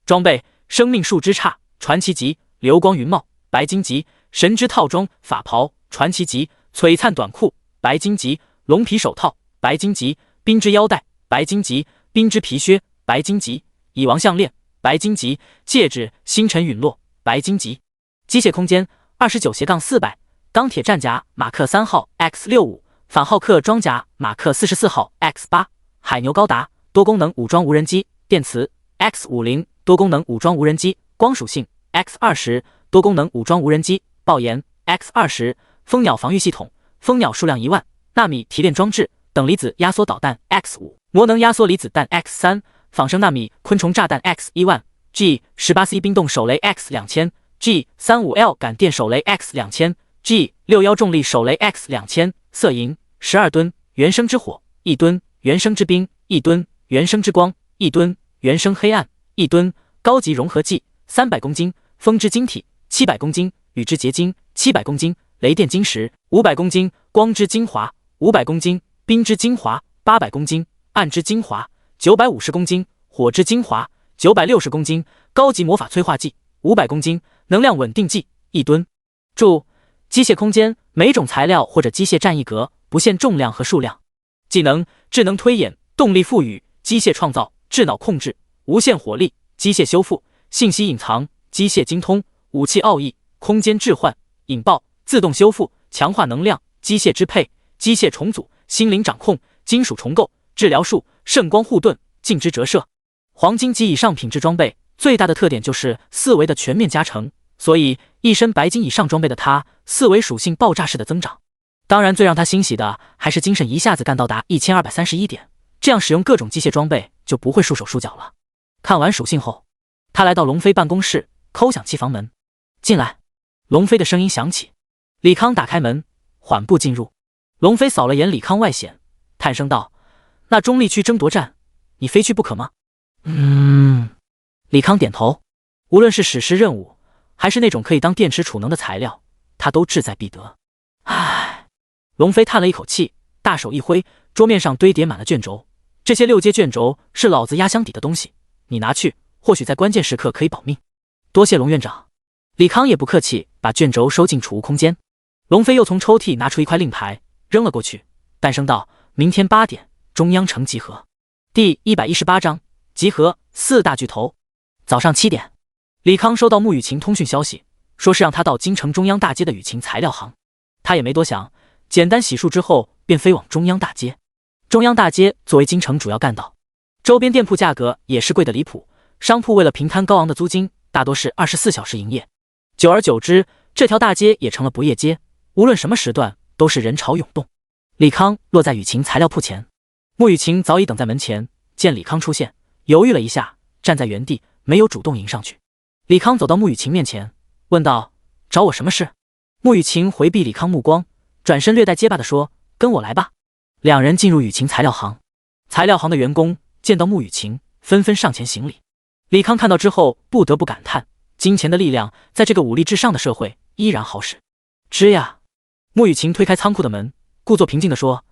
装备生命树枝叉传奇级，流光云帽白金级，神之套装法袍传奇级，璀璨短裤白金级，龙皮手套白金级，冰之腰带白金级，冰之皮靴白金级，蚁王项链白金级，戒指星辰陨落白金级。机械空间29-400，钢铁战甲马克3号 X65， 反浩克装甲马克44号 X8， 海牛高达多功能武装无人机，电磁 X50， 多功能武装无人机，光属性 X20， 多功能武装无人机，爆炎 X20， 蜂鸟防御系统，蜂鸟数量1万，纳米提炼装置，等离子压缩导弹 X5， 魔能压缩离子弹 X3， 仿生纳米昆虫炸弹 X1万 G18C 冰冻手雷 X2000 G35L 感电手雷 X2000 G61 重力手雷 X2000， 色银12吨，原生之火1吨，原生之冰1吨，原生之光1吨，原生黑暗1吨，高级融合剂300公斤，风之晶体700公斤，雨之结晶700公斤，雷电晶石500公斤，光之精华500公斤，冰之精华800公斤，暗之精华950公斤，火之精华960公斤，高级魔法催化剂500公斤，能量稳定剂1吨。注：机械空间每种材料或者机械占一格，不限重量和数量。技能：智能推演、动力赋予、机械创造、智脑控制、无限火力、机械修复、信息隐藏、机械精通、武器奥义、空间置换、引爆、自动修复、强化能量、机械支配、机械重组、心灵掌控、金属重构、治疗术、圣光护盾、禁之折射。黄金级以上品质装备最大的特点就是四维的全面加成，所以一身白金以上装备的他，四维属性爆炸式的增长。当然最让他欣喜的还是精神一下子干到达1231点，这样使用各种机械装备就不会束手束脚了。看完属性后，他来到龙飞办公室，叩响机房门。进来。龙飞的声音响起。李康打开门，缓步进入。龙飞扫了眼李康外显，叹声道：那中立区争夺战，你非去不可吗？李康点头。无论是史诗任务，还是那种可以当电池储能的材料，他都志在必得。唉，龙飞叹了一口气，大手一挥，桌面上堆叠满了卷轴。这些6阶卷轴是老子压箱底的东西，你拿去，或许在关键时刻可以保命。多谢龙院长。李康也不客气，把卷轴收进储物空间。龙飞又从抽屉拿出一块令牌，扔了过去，淡声道：明天8点，中央城集合。第118章集合4大巨头。早上7点，李康收到穆雨晴通讯消息，说是让他到京城中央大街的雨晴材料行。他也没多想，简单洗漱之后便飞往中央大街。中央大街作为京城主要干道，周边店铺价格也是贵得离谱，商铺为了平摊高昂的租金，大多是24小时营业。久而久之，这条大街也成了不夜街，无论什么时段都是人潮涌动。李康落在雨晴材料铺前，穆雨晴早已等在门前，见李康出现，犹豫了一下，站在原地，没有主动迎上去。李康走到穆雨晴面前，问道：找我什么事？穆雨晴回避李康目光，转身略带结巴地说：跟我来吧。两人进入雨晴材料行。材料行的员工见到穆雨晴，纷纷上前行礼。李康看到之后不得不感叹，金钱的力量在这个武力至上的社会依然好使。吱呀！穆雨晴推开仓库的门，故作平静地说：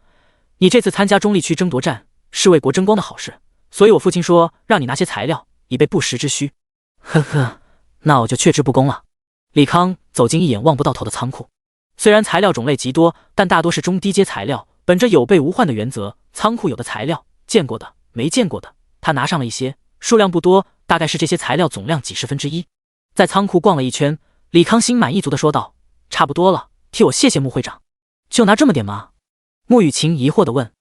你这次参加中立区争夺战是为国争光的好事，所以我父亲说让你拿些材料，以备不时之需。呵呵，那我就却之不恭了。李康走进一眼望不到头的仓库，虽然材料种类极多，但大多是中低阶材料，本着有备无患的原则，仓库有的材料见过的没见过的他拿上了一些，数量不多，大概是这些材料总量几十分之一。在仓库逛了一圈，李康心满意足地说道：差不多了，替我谢谢穆会长。就拿这么点吗？穆雨晴疑惑地问。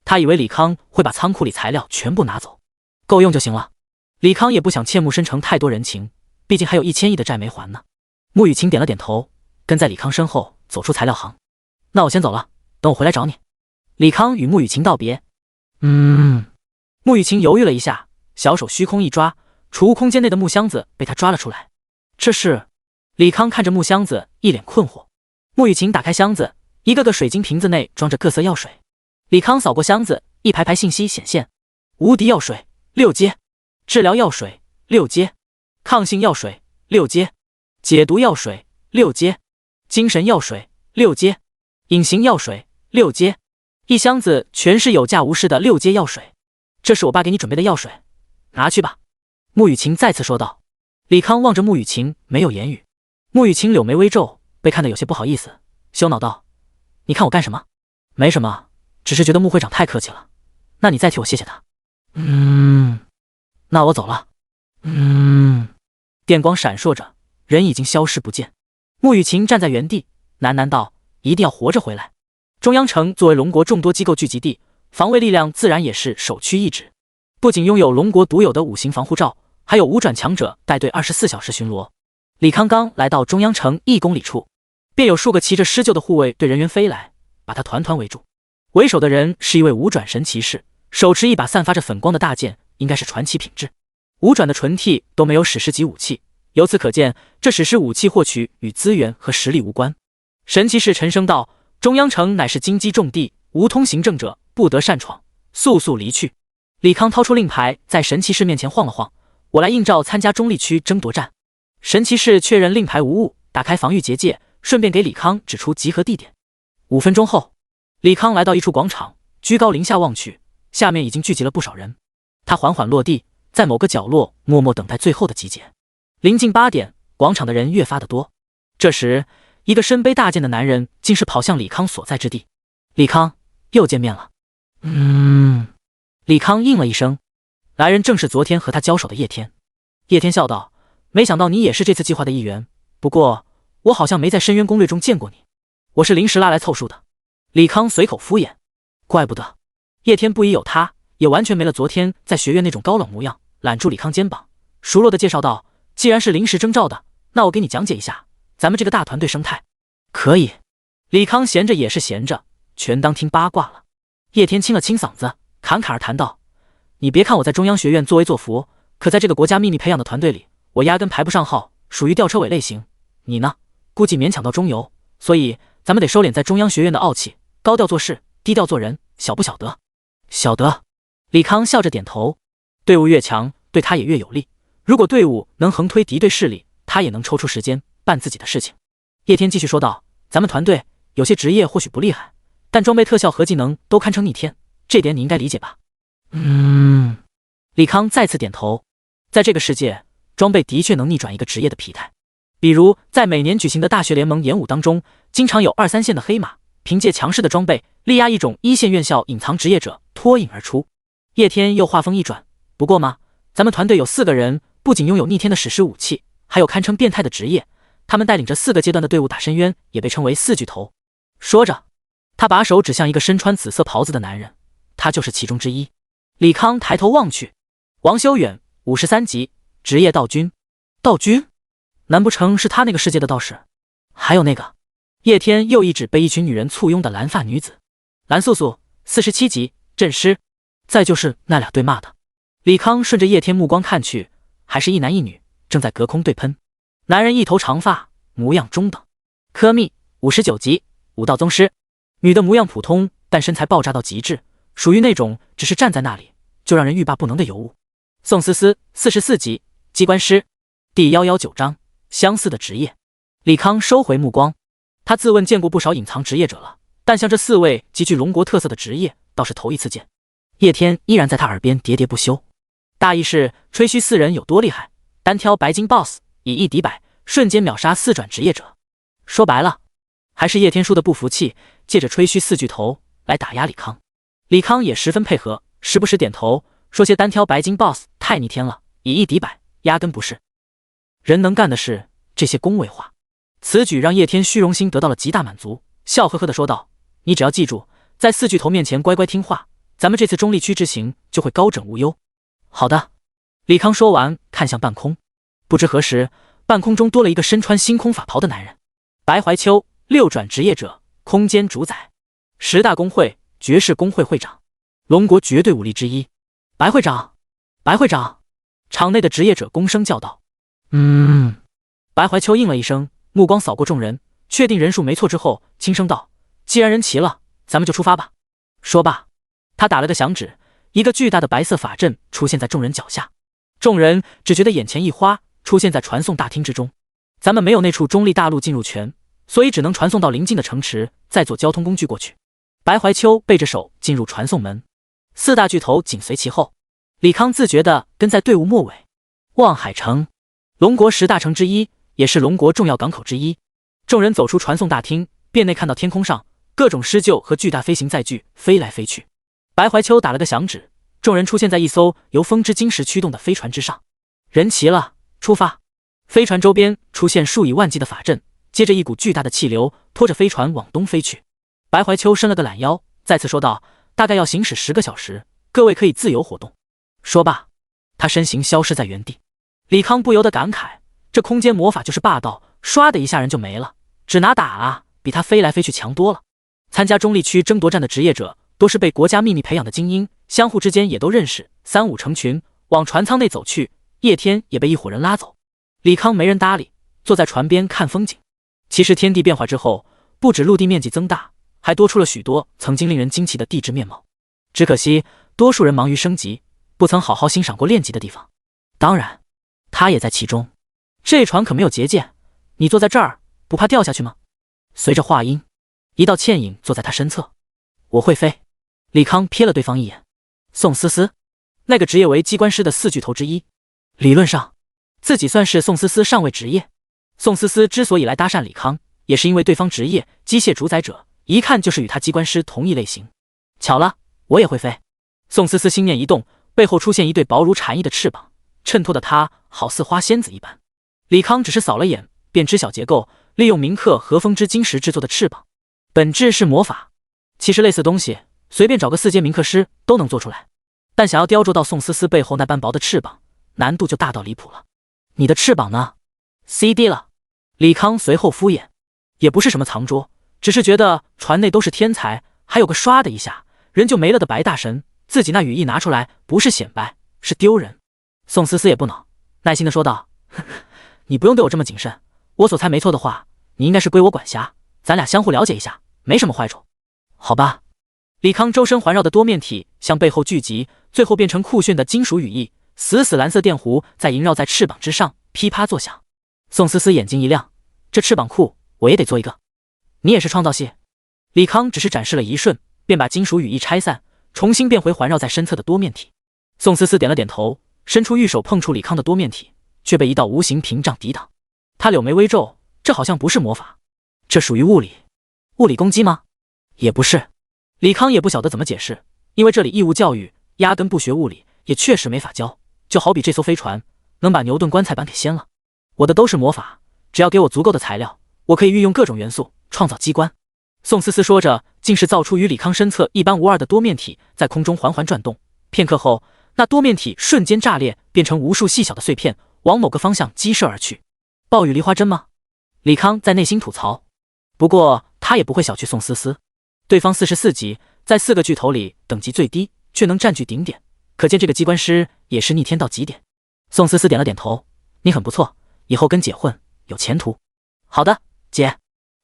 他以为李康会把仓库里材料全部拿走，够用就行了。李康也不想欠穆深成太多人情，毕竟还有1000亿的债没还呢。穆雨晴点了点头，跟在李康身后走出材料行。那我先走了，等我回来找你。李康与穆雨晴道别。穆雨晴犹豫了一下，小手虚空一抓，储物空间内的木箱子被他抓了出来。这是……李康看着木箱子，一脸困惑。穆雨晴打开箱子，一个个水晶瓶子内装着各色药水。李康扫过箱子，一排排信息显现：无敌药水6阶，治疗药水6阶，抗性药水6阶，解毒药水6阶，精神药水6阶，隐形药水6阶。一箱子全是有价无市的6阶药水。这是我爸给你准备的药水，拿去吧。穆雨晴再次说道。李康望着穆雨晴，没有言语。穆雨晴柳眉微皱，被看得有些不好意思，羞恼道：你看我干什么？没什么，只是觉得穆会长太客气了，那你再替我谢谢他。那我走了。电光闪烁着，人已经消失不见。穆雨晴站在原地，喃喃道：一定要活着回来。中央城作为龙国众多机构聚集地，防卫力量自然也是首屈一指。不仅拥有龙国独有的5型防护罩，还有5转强者带队24小时巡逻。李康刚来到中央城1公里处，便有数个骑着施救的护卫队人员飞来，把他团团围住。为首的人是一位5转神骑士，手持一把散发着粉光的大剑，应该是传奇品质。5转的纯替都没有史诗级武器，由此可见，这史诗武器获取与资源和实力无关。神骑士沉声道：中央城乃是金鸡重地，无通行证者不得擅闯，速速离去。李康掏出令牌，在神骑士面前晃了晃：我来应召参加中立区争夺战。神骑士确认令牌无误，打开防御结界，顺便给李康指出集合地点。5分钟后，李康来到一处广场，居高临下望去，下面已经聚集了不少人。他缓缓落地，在某个角落默默等待最后的集结。临近8点，广场的人越发的多。这时，一个身背大剑的男人竟是跑向李康所在之地。李康，又见面了。李康应了一声。来人正是昨天和他交手的叶天。叶天笑道：“没想到你也是这次计划的一员，不过我好像没在深渊攻略中见过你，我是临时拉来凑数的。”李康随口敷衍：“怪不得。”叶天不疑有他，也完全没了昨天在学院那种高冷模样，揽住李康肩膀，熟络地介绍道：“既然是临时征召的，那我给你讲解一下咱们这个大团队生态。”可以。李康闲着也是闲着，全当听八卦了。叶天清了清嗓子，侃侃而谈道：“你别看我在中央学院作威作福，可在这个国家秘密培养的团队里，我压根排不上号，属于吊车尾类型。你呢，估计勉强到中游，所以咱们得收敛在中央学院的傲气，高调做事，低调做人，晓不晓得？”晓得。李康笑着点头。队伍越强，对他也越有利。如果队伍能横推敌对势力，他也能抽出时间办自己的事情。叶天继续说道：“咱们团队有些职业或许不厉害，但装备特效和技能都堪称逆天，这点你应该理解吧？”李康再次点头。在这个世界，装备的确能逆转一个职业的疲态。比如在每年举行的大学联盟演武当中，经常有2、3线的黑马凭借强势的装备力压一种1线院校隐藏职业者脱颖而出。叶天又话锋一转：“不过嘛，咱们团队有4个人，不仅拥有逆天的史诗武器，还有堪称变态的职业。他们带领着4个阶段的队伍打深渊，也被称为4巨头。”说着，他把手指向一个身穿紫色袍子的男人，他就是其中之一。李康抬头望去，王修远，53级，职业道君。道君？难不成是他那个世界的道士？还有那个……叶天又一指被一群女人簇拥的蓝发女子，蓝素素，47级，阵师。再就是那俩对骂的。李康顺着叶天目光看去，还是一男一女，正在隔空对喷。男人一头长发，模样中等，柯密，59级，武道宗师。女的模样普通，但身材爆炸到极致，属于那种只是站在那里就让人欲罢不能的尤物。宋思思，44级，机关师。第119章，相似的职业。李康收回目光，他自问见过不少隐藏职业者了，但像这4位极具龙国特色的职业倒是头一次见。叶天依然在他耳边喋喋不休，大意是吹嘘4人有多厉害，单挑白金 BOSS 以1敌100，瞬间秒杀4转职业者。说白了，还是叶天输的不服气，借着吹嘘4巨头来打压李康。李康也十分配合，时不时点头，说些单挑白金 BOSS 太逆天了，以1敌100，压根不是人能干的事。这些恭维话，此举让叶天虚荣心得到了极大满足，笑呵呵地说道：“你只要记住，在4巨头面前乖乖听话，咱们这次中立区之行就会高枕无忧。”好的。李康说完，看向半空，不知何时，半空中多了一个身穿星空法袍的男人。白怀秋，6转职业者，空间主宰，10大公会绝世公会会长，龙国绝对武力之一。白会长，白会长！场内的职业者恭声叫道。白怀秋应了一声，目光扫过众人，确定人数没错之后，轻声道：“既然人齐了，咱们就出发吧。”说罢，他打了个响指，一个巨大的白色法阵出现在众人脚下。众人只觉得眼前一花，出现在传送大厅之中。咱们没有那处中立大陆进入权，所以只能传送到邻近的城池，再坐交通工具过去。白怀秋背着手进入传送门，4大巨头紧随其后。李康自觉地跟在队伍末尾。望海城，龙国10大城之一，也是龙国重要港口之一。众人走出传送大厅，便内看到天空上各种施救和巨大飞行载具飞来飞去。白怀秋打了个响指，众人出现在一艘由风之晶石驱动的飞船之上。人齐了，出发！飞船周边出现数以万计的法阵，接着一股巨大的气流拖着飞船往东飞去。白怀秋伸了个懒腰，再次说道：“大概要行驶10个小时，各位可以自由活动。”说罢，他身形消失在原地。李康不由得感慨，这空间魔法就是霸道，唰的一下人就没了，只拿打啊，比他飞来飞去强多了。参加中立区争夺战的职业者多是被国家秘密培养的精英，相互之间也都认识，3、5成群往船舱内走去。叶天也被一伙人拉走，李康没人搭理，坐在船边看风景。其实天地变化之后，不止陆地面积增大，还多出了许多曾经令人惊奇的地质面貌。只可惜多数人忙于升级，不曾好好欣赏过练级的地方。当然他也在其中。这船可没有结界，你坐在这儿不怕掉下去吗？随着话音，一道倩影坐在他身侧。我会飞。李康瞥了对方一眼。宋思思，那个职业为机关师的4巨头之一，理论上自己算是宋思思上位职业。宋思思之所以来搭讪李康，也是因为对方职业机械主宰者一看就是与他机关师同一类型。巧了，我也会飞。宋思思心念一动，背后出现一对薄如蝉翼的翅膀，衬托的他好似花仙子一般。李康只是扫了眼，便知晓结构，利用铭刻和风之晶石制作的翅膀，本质是魔法。其实类似东西，随便找个4阶铭刻师都能做出来，但想要雕琢到宋思思背后那般薄的翅膀，难度就大到离谱了。你的翅膀呢 ？CD 了。李康随后敷衍，也不是什么藏拙，只是觉得船内都是天才，还有个唰的一下人就没了的白大神，自己那羽翼拿出来不是显摆，是丢人。宋思思也不恼，耐心的说道：“呵呵，你不用对我这么谨慎，我所猜没错的话，你应该是归我管辖，咱俩相互了解一下，没什么坏处。”好吧。李康周身环绕的多面体向背后聚集，最后变成酷炫的金属羽翼，死蓝色电弧在萦绕在翅膀之上噼啪作响。宋思思眼睛一亮，这翅膀酷，我也得做一个。你也是创造系？李康只是展示了一瞬，便把金属羽翼拆散，重新变回环绕在身侧的多面体。宋思思点了点头，伸出玉手碰触李康的多面体，却被一道无形屏障抵挡。他柳眉微皱，这好像不是魔法，这属于物理。物理攻击吗？也不是。李康也不晓得怎么解释，因为这里义务教育，压根不学物理，也确实没法教。就好比这艘飞船能把牛顿棺材板给掀了，我的都是魔法，只要给我足够的材料，我可以运用各种元素创造机关。宋思思说着，竟是造出与李康身侧一般无二的多面体，在空中缓缓转动。片刻后，那多面体瞬间炸裂，变成无数细小的碎片，往某个方向激射而去。暴雨梨花针吗？李康在内心吐槽。不过他也不会小觑宋思思，对方44级，在4个巨头里等级最低，却能占据顶点，可见这个机关师也是逆天到极点。宋思思点了点头，你很不错，以后跟姐混有前途。好的，姐。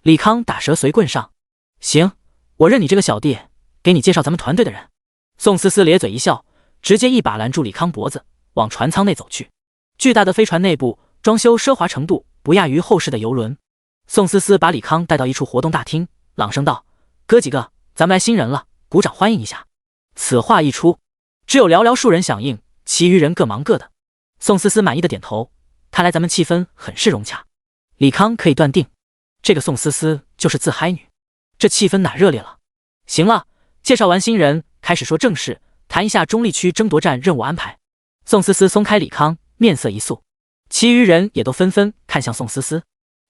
李康打蛇随棍上，行，我认你这个小弟，给你介绍咱们团队的人。宋思思咧嘴一笑，直接一把拦住李康脖子，往船舱内走去。巨大的飞船内部装修奢华程度不亚于后世的游轮。宋思思把李康带到一处活动大厅，朗声道：“哥几个，咱们来新人了，鼓掌欢迎一下。”此话一出，只有寥寥数人响应，其余人各忙各的。宋思思满意的点头，看来咱们气氛很是融洽。李康可以断定，这个宋思思就是自嗨女，这气氛哪热烈了。行了，介绍完新人，开始说正事，谈一下中立区争夺战任务安排。宋思思松开李康，面色一肃，其余人也都纷纷看向宋思思。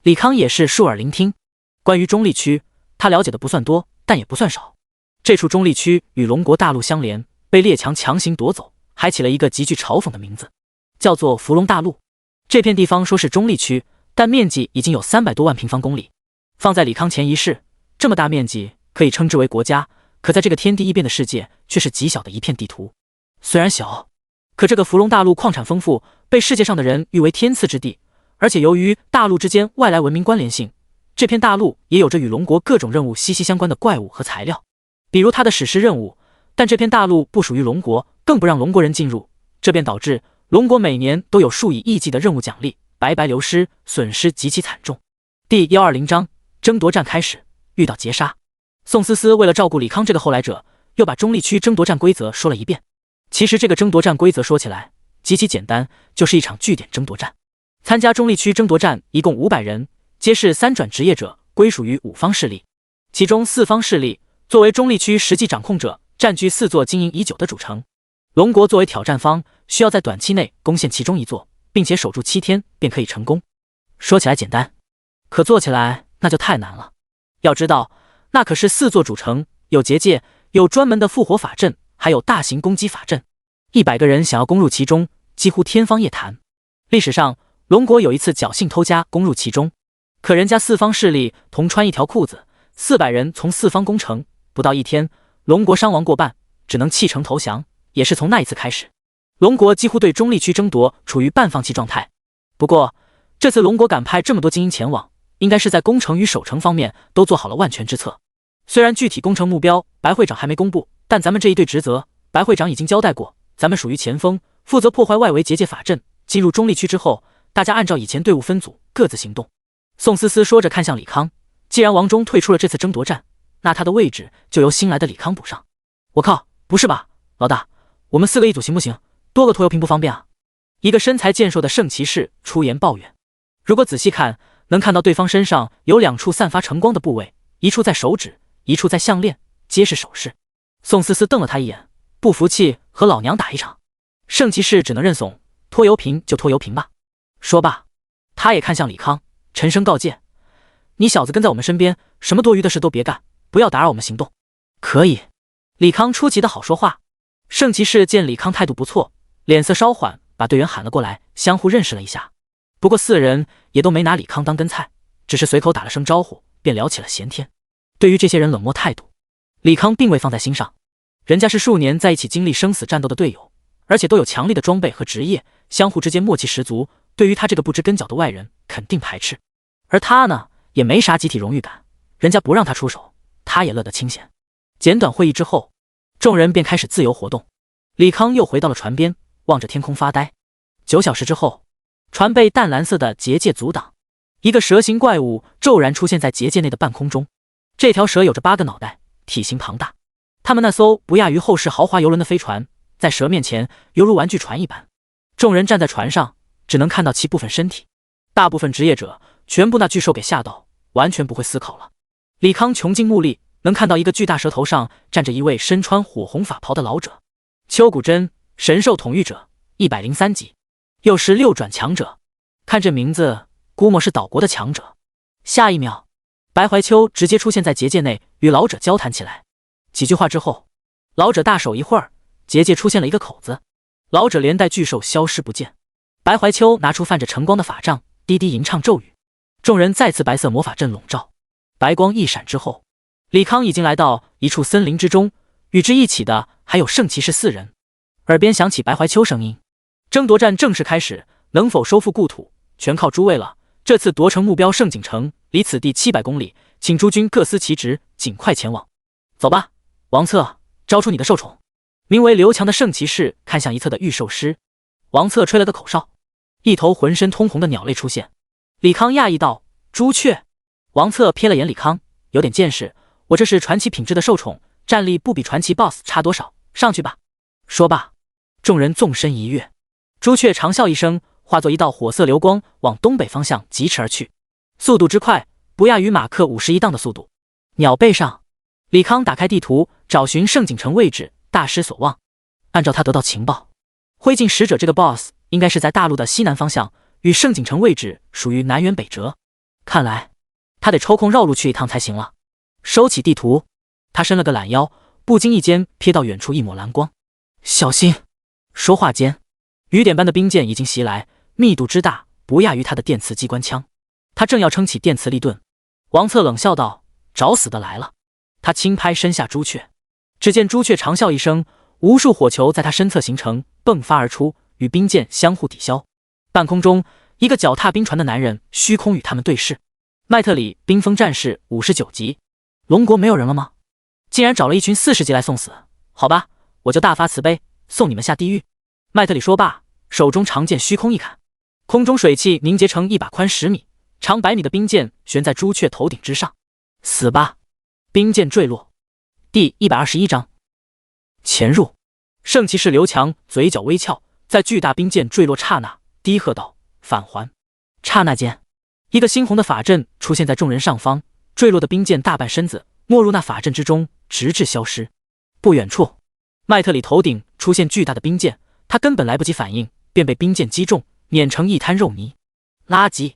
李康也是竖耳聆听。关于中立区，他了解的不算多，但也不算少。这处中立区与龙国大陆相连，被列强强行夺走，还起了一个极具嘲讽的名字，叫做伏龙大陆。这片地方说是中立区，但面积已经有300多万平方公里。放在李康前一世，这么大面积可以称之为国家，可在这个天地异变的世界，却是极小的一片地图。虽然小，可这个伏龙大陆矿产丰富，被世界上的人誉为天赐之地。而且由于大陆之间外来文明关联性，这片大陆也有着与龙国各种任务息息相关的怪物和材料，比如他的史诗任务。但这片大陆不属于龙国，更不让龙国人进入，这便导致龙国每年都有数以亿计的任务奖励白白流失，损失极其惨重。第120章争夺战开始，遇到劫杀。宋思思为了照顾李康这个后来者，又把中立区争夺战规则说了一遍。其实这个争夺战规则说起来极其简单，就是一场据点争夺战。参加中立区争夺战一共500人，皆是3转职业者，归属于5方势力。其中4方势力作为中立区实际掌控者，占据4座经营已久的主城。龙国作为挑战方，需要在短期内攻陷其中1座，并且守住7天便可以成功。说起来简单，可做起来那就太难了。要知道，那可是4座主城，有结界，有专门的复活法阵，还有大型攻击法阵。100个人想要攻入其中，几乎天方夜谭。历史上龙国有一次侥幸偷家攻入其中，可人家4方势力同穿一条裤子，400人从4方攻城，不到1天，龙国伤亡过半，只能弃城投降。也是从那一次开始，龙国几乎对中立区争夺处于半放弃状态。不过这次龙国敢派这么多精英前往，应该是在攻城与守城方面都做好了万全之策。虽然具体攻城目标白会长还没公布，但咱们这一队职责白会长已经交代过，咱们属于前锋，负责破坏外围结界法阵。进入中立区之后，大家按照以前队伍分组，各自行动。宋思思说着看向李康，既然王忠退出了这次争夺战，那他的位置就由新来的李康补上。我靠，不是吧，老大，我们4个一组行不行？多个拖油瓶不方便啊。一个身材健硕的圣骑士出言抱怨。如果仔细看，能看到对方身上有2处散发晨光的部位，一处在手指，一处在项链，皆是首饰。宋思思瞪了他一眼，不服气和老娘打一场。圣骑士只能认怂，拖油瓶就拖油瓶吧。说罢，他也看向李康，沉声告诫：“你小子跟在我们身边，什么多余的事都别干，不要打扰我们行动。”可以。李康出奇的好说话。圣骑士见李康态度不错，脸色稍缓，把队员喊了过来，相互认识了一下。不过4人也都没拿李康当跟菜，只是随口打了声招呼，便聊起了闲天。对于这些人冷漠态度，李康并未放在心上。人家是数年在一起经历生死战斗的队友，而且都有强力的装备和职业，相互之间默契十足，对于他这个不知根脚的外人肯定排斥。而他呢，也没啥集体荣誉感，人家不让他出手，他也乐得清闲。简短会议之后，众人便开始自由活动。李康又回到了船边，望着天空发呆。9小时之后，船被淡蓝色的结界阻挡，一个蛇形怪物骤然出现在结界内的半空中。这条蛇有着8个脑袋，体型庞大。他们那艘不亚于后世豪华游轮的飞船，在蛇面前犹如玩具船一般。众人站在船上，只能看到其部分身体。大部分职业者全部那巨兽给吓到，完全不会思考了。李康穷尽目力，能看到一个巨大蛇头上站着一位身穿火红法袍的老者。秋古真，神兽统御者，103级，又是6转强者。看这名字，估摸是岛国的强者。下一秒，白怀秋直接出现在结界内，与老者交谈起来。几句话之后，老者大手一会儿，结界出现了一个口子，老者连带巨兽消失不见。白怀秋拿出泛着晨光的法杖，低低吟唱咒语，众人再次白色魔法阵笼罩。白光一闪之后，李康已经来到一处森林之中，与之一起的还有圣骑士4人。耳边响起白怀秋声音：“争夺战正式开始，能否收复故土，全靠诸位了。这次夺城目标圣景城，离此地700公里，请诸军各司其职，尽快前往。走吧，王策，招出你的兽宠。”名为刘强的圣骑士看向一侧的御兽师，王策吹了个口哨，一头浑身通红的鸟类出现。李康讶异道：“朱雀。”王策瞥了眼李康，有点见识，我这是传奇品质的兽宠，战力不比传奇 BOSS 差多少，上去吧。说罢，众人纵身一跃，朱雀长啸一声，化作一道火色流光，往东北方向疾驰而去，速度之快，不亚于马克51档的速度。鸟背上，李康打开地图，找寻圣景城位置，大失所望。按照他得到情报，灰烬使者这个 BOSS 应该是在大陆的西南方向，与圣景城位置属于南辕北辙。看来他得抽空绕路去一趟才行了。收起地图，他伸了个懒腰，不经意间瞥到远处一抹蓝光。小心！说话间，雨点般的冰箭已经袭来，密度之大，不亚于他的电磁机关枪。他正要撑起电磁力盾，王策冷笑道：“找死的来了！”他轻拍身下朱雀，只见朱雀长啸一声，无数火球在他身侧形成，迸发而出，与冰箭相互抵消。半空中，一个脚踏冰船的男人虚空与他们对视。麦特里冰封战士59级，龙国没有人了吗？竟然找了一群40级来送死，好吧，我就大发慈悲，送你们下地狱。麦特里说罢，手中长剑虚空一砍，空中水汽凝结成一把宽10米、长100米的冰剑悬在朱雀头顶之上。死吧！冰剑坠落。第121章潜入。圣骑士刘强嘴角微翘，在巨大冰剑坠落刹那，低喝道：“返还！”刹那间，一个猩红的法阵出现在众人上方，坠落的冰剑大半身子没入那法阵之中，直至消失。不远处，麦特里头顶出现巨大的冰剑，他根本来不及反应，便被冰剑击中，碾成一滩肉泥。垃圾！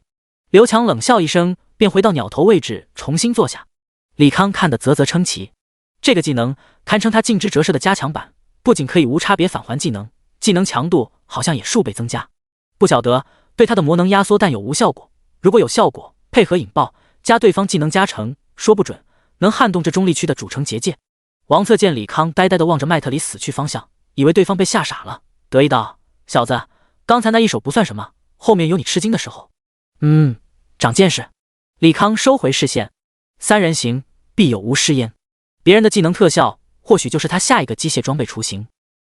刘强冷笑一声，便回到鸟头位置重新坐下。李康看得啧啧称奇，这个技能堪称他尽之折射的加强版，不仅可以无差别返还技能，技能强度好像也数倍增加。不晓得对他的魔能压缩弹有无效果，如果有效果，配合引爆加对方技能加成，说不准能撼动这中立区的主城结界。王策见李康呆呆地望着麦特里死去方向，以为对方被吓傻了，得意道：“小子，刚才那一手不算什么，后面有你吃惊的时候。”长见识。李康收回视线，3人行必有无失焉。别人的技能特效，或许就是他下一个机械装备雏形。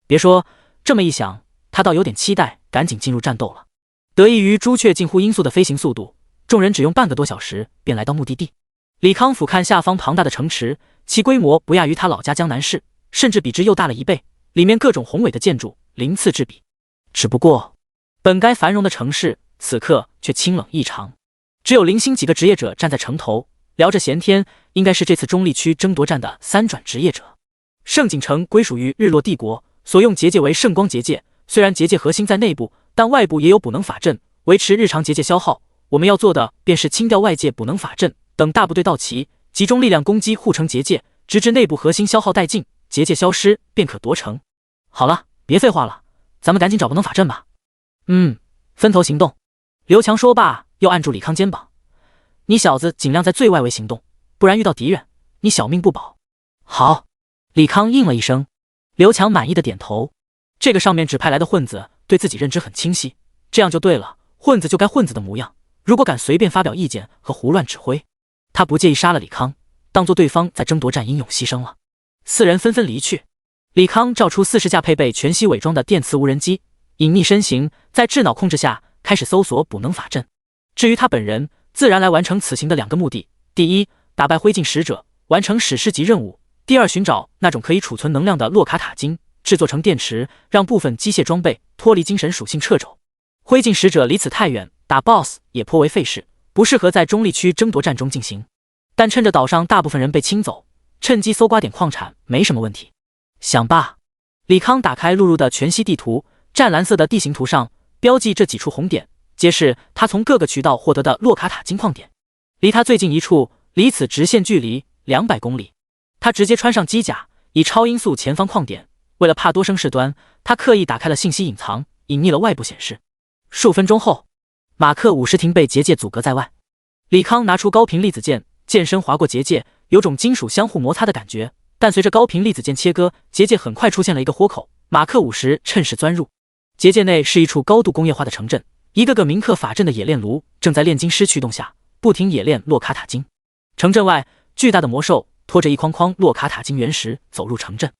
别说，这么一想，他倒有点期待赶紧进入战斗了。得益于朱雀近乎音速的飞行速度，众人只用半个多小时便来到目的地。李康俯瞰下方庞大的城池，其规模不亚于他老家江南市，甚至比之又大了1倍，里面各种宏伟的建筑鳞次栉比。只不过，本该繁荣的城市，此刻却清冷异常，只有零星几个职业者站在城头，聊着闲天，应该是这次中立区争夺战的3转职业者。圣景城归属于日落帝国，所用结界为圣光结界，虽然结界核心在内部，但外部也有补能法阵维持日常结界消耗。我们要做的便是清掉外界补能法阵，等大部队到齐，集中力量攻击护城结界，直至内部核心消耗殆尽，结界消失，便可夺城。好了，别废话了，咱们赶紧找补能法阵吧。分头行动。刘强说罢，又按住李康肩膀：“你小子尽量在最外围行动，不然遇到敌人，你小命不保。”好，李康应了一声。刘强满意的点头。这个上面指派来的混子对自己认知很清晰，这样就对了，混子就该混子的模样。如果敢随便发表意见和胡乱指挥，他不介意杀了李康，当做对方在争夺战英勇牺牲了。四人纷纷离去。李康召出40架配备全息伪装的电磁无人机，隐匿身形，在智脑控制下开始搜索补能法阵。至于他本人，自然来完成此行的2个目的：第一，打败灰烬使者，完成史诗级任务；第二，寻找那种可以储存能量的洛卡塔晶，制作成电池，让部分机械装备脱离精神属性掣肘。灰烬使者离此太远，打 BOSS 也颇为费事，不适合在中立区争夺战中进行。但趁着岛上大部分人被清走，趁机搜刮点矿产没什么问题。想罢，李康打开录入的全息地图，湛蓝色的地形图上标记这几处红点，皆是他从各个渠道获得的洛卡塔金矿点。离他最近一处，离此直线距离200公里。他直接穿上机甲，以超音速前方矿点。为了怕多生事端，他刻意打开了信息隐藏，隐匿了外部显示。数分钟后，马克50亭被结界阻隔在外。李康拿出高频粒子剑，剑身划过结界，有种金属相互摩擦的感觉。但随着高频粒子剑切割，结界很快出现了一个豁口。马克50趁势钻入结界内，是一处高度工业化的城镇，一个个铭刻法阵的冶炼炉正在炼金师驱动下不停冶炼洛卡塔晶。城镇外，巨大的魔兽拖着一筐筐洛卡塔晶原石走入城镇。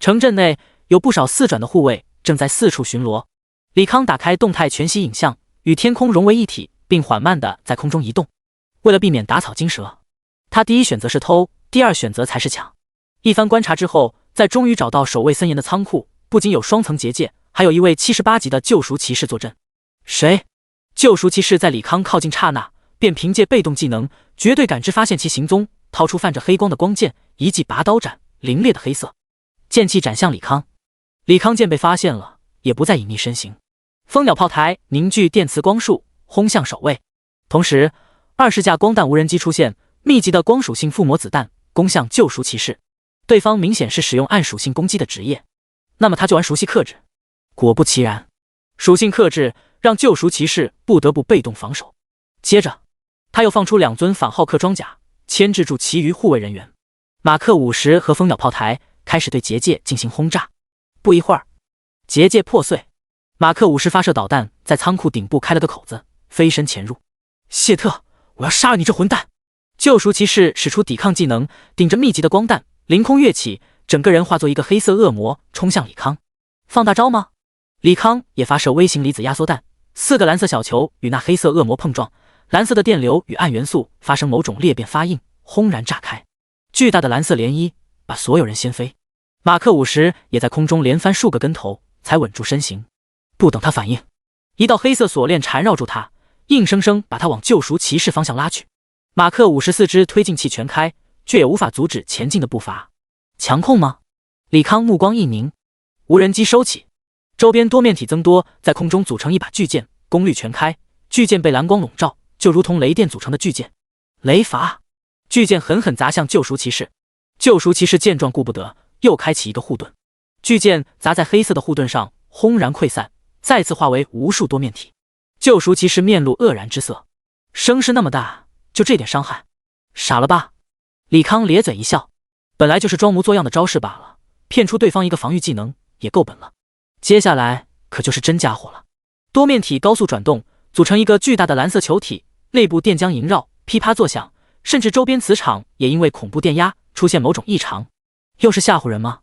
城镇内有不少4转的护卫正在四处巡逻。李康打开动态全息影像，与天空融为一体，并缓慢地在空中移动。为了避免打草惊蛇，他第一选择是偷，第二选择才是抢。一番观察之后，在终于找到守卫森严的仓库，不仅有双层结界，还有一位78级的救赎骑士坐镇。谁？救赎骑士在李康靠近刹那，便凭借被动技能绝对感知发现其行踪，掏出泛着黑光的光剑，一记拔刀斩，凌冽的黑色剑气斩向李康。李康见被发现了，也不再隐匿身形。蜂鸟炮台凝聚电磁光束，轰向守卫。同时，20架光弹无人机出现，密集的光属性附魔子弹攻向救赎骑士。对方明显是使用暗属性攻击的职业，那么他就玩熟悉克制。果不其然，属性克制让救赎骑士不得不被动防守。接着，他又放出2尊反浩克装甲，牵制住其余护卫人员。马克50和蜂鸟炮台开始对结界进行轰炸。不一会儿，结界破碎。马克50发射导弹，在仓库顶部开了个口子，飞身潜入。谢特，我要杀了你这混蛋！救赎骑士使出抵抗技能，顶着密集的光弹，凌空跃起，整个人化作一个黑色恶魔，冲向李康。放大招吗？李康也发射微型离子压缩弹，4个蓝色小球与那黑色恶魔碰撞，蓝色的电流与暗元素发生某种裂变发应，轰然炸开。巨大的蓝色涟漪把所有人掀飞。马克50也在空中连翻数个跟头，才稳住身形。不等他反应，一道黑色锁链缠绕住他，硬生生把他往救赎骑士方向拉去。马克54支推进器全开，却也无法阻止前进的步伐。强控吗？李康目光一凝，无人机收起，周边多面体增多，在空中组成一把巨剑，功率全开。巨剑被蓝光笼罩，就如同雷电组成的巨剑。雷伐！巨剑狠狠砸向救赎骑士。救赎骑士见状顾不得，又开启一个护盾。巨剑砸在黑色的护盾上，轰然溃散，再次化为无数多面体。救赎骑士面露愕然之色，声势那么大，就这点伤害，傻了吧？李康咧嘴一笑，本来就是装模作样的招式罢了，骗出对方一个防御技能也够本了。接下来可就是真家伙了。多面体高速转动，组成一个巨大的蓝色球体，内部电浆萦绕，噼啪作响，甚至周边磁场也因为恐怖电压出现某种异常。又是吓唬人吗？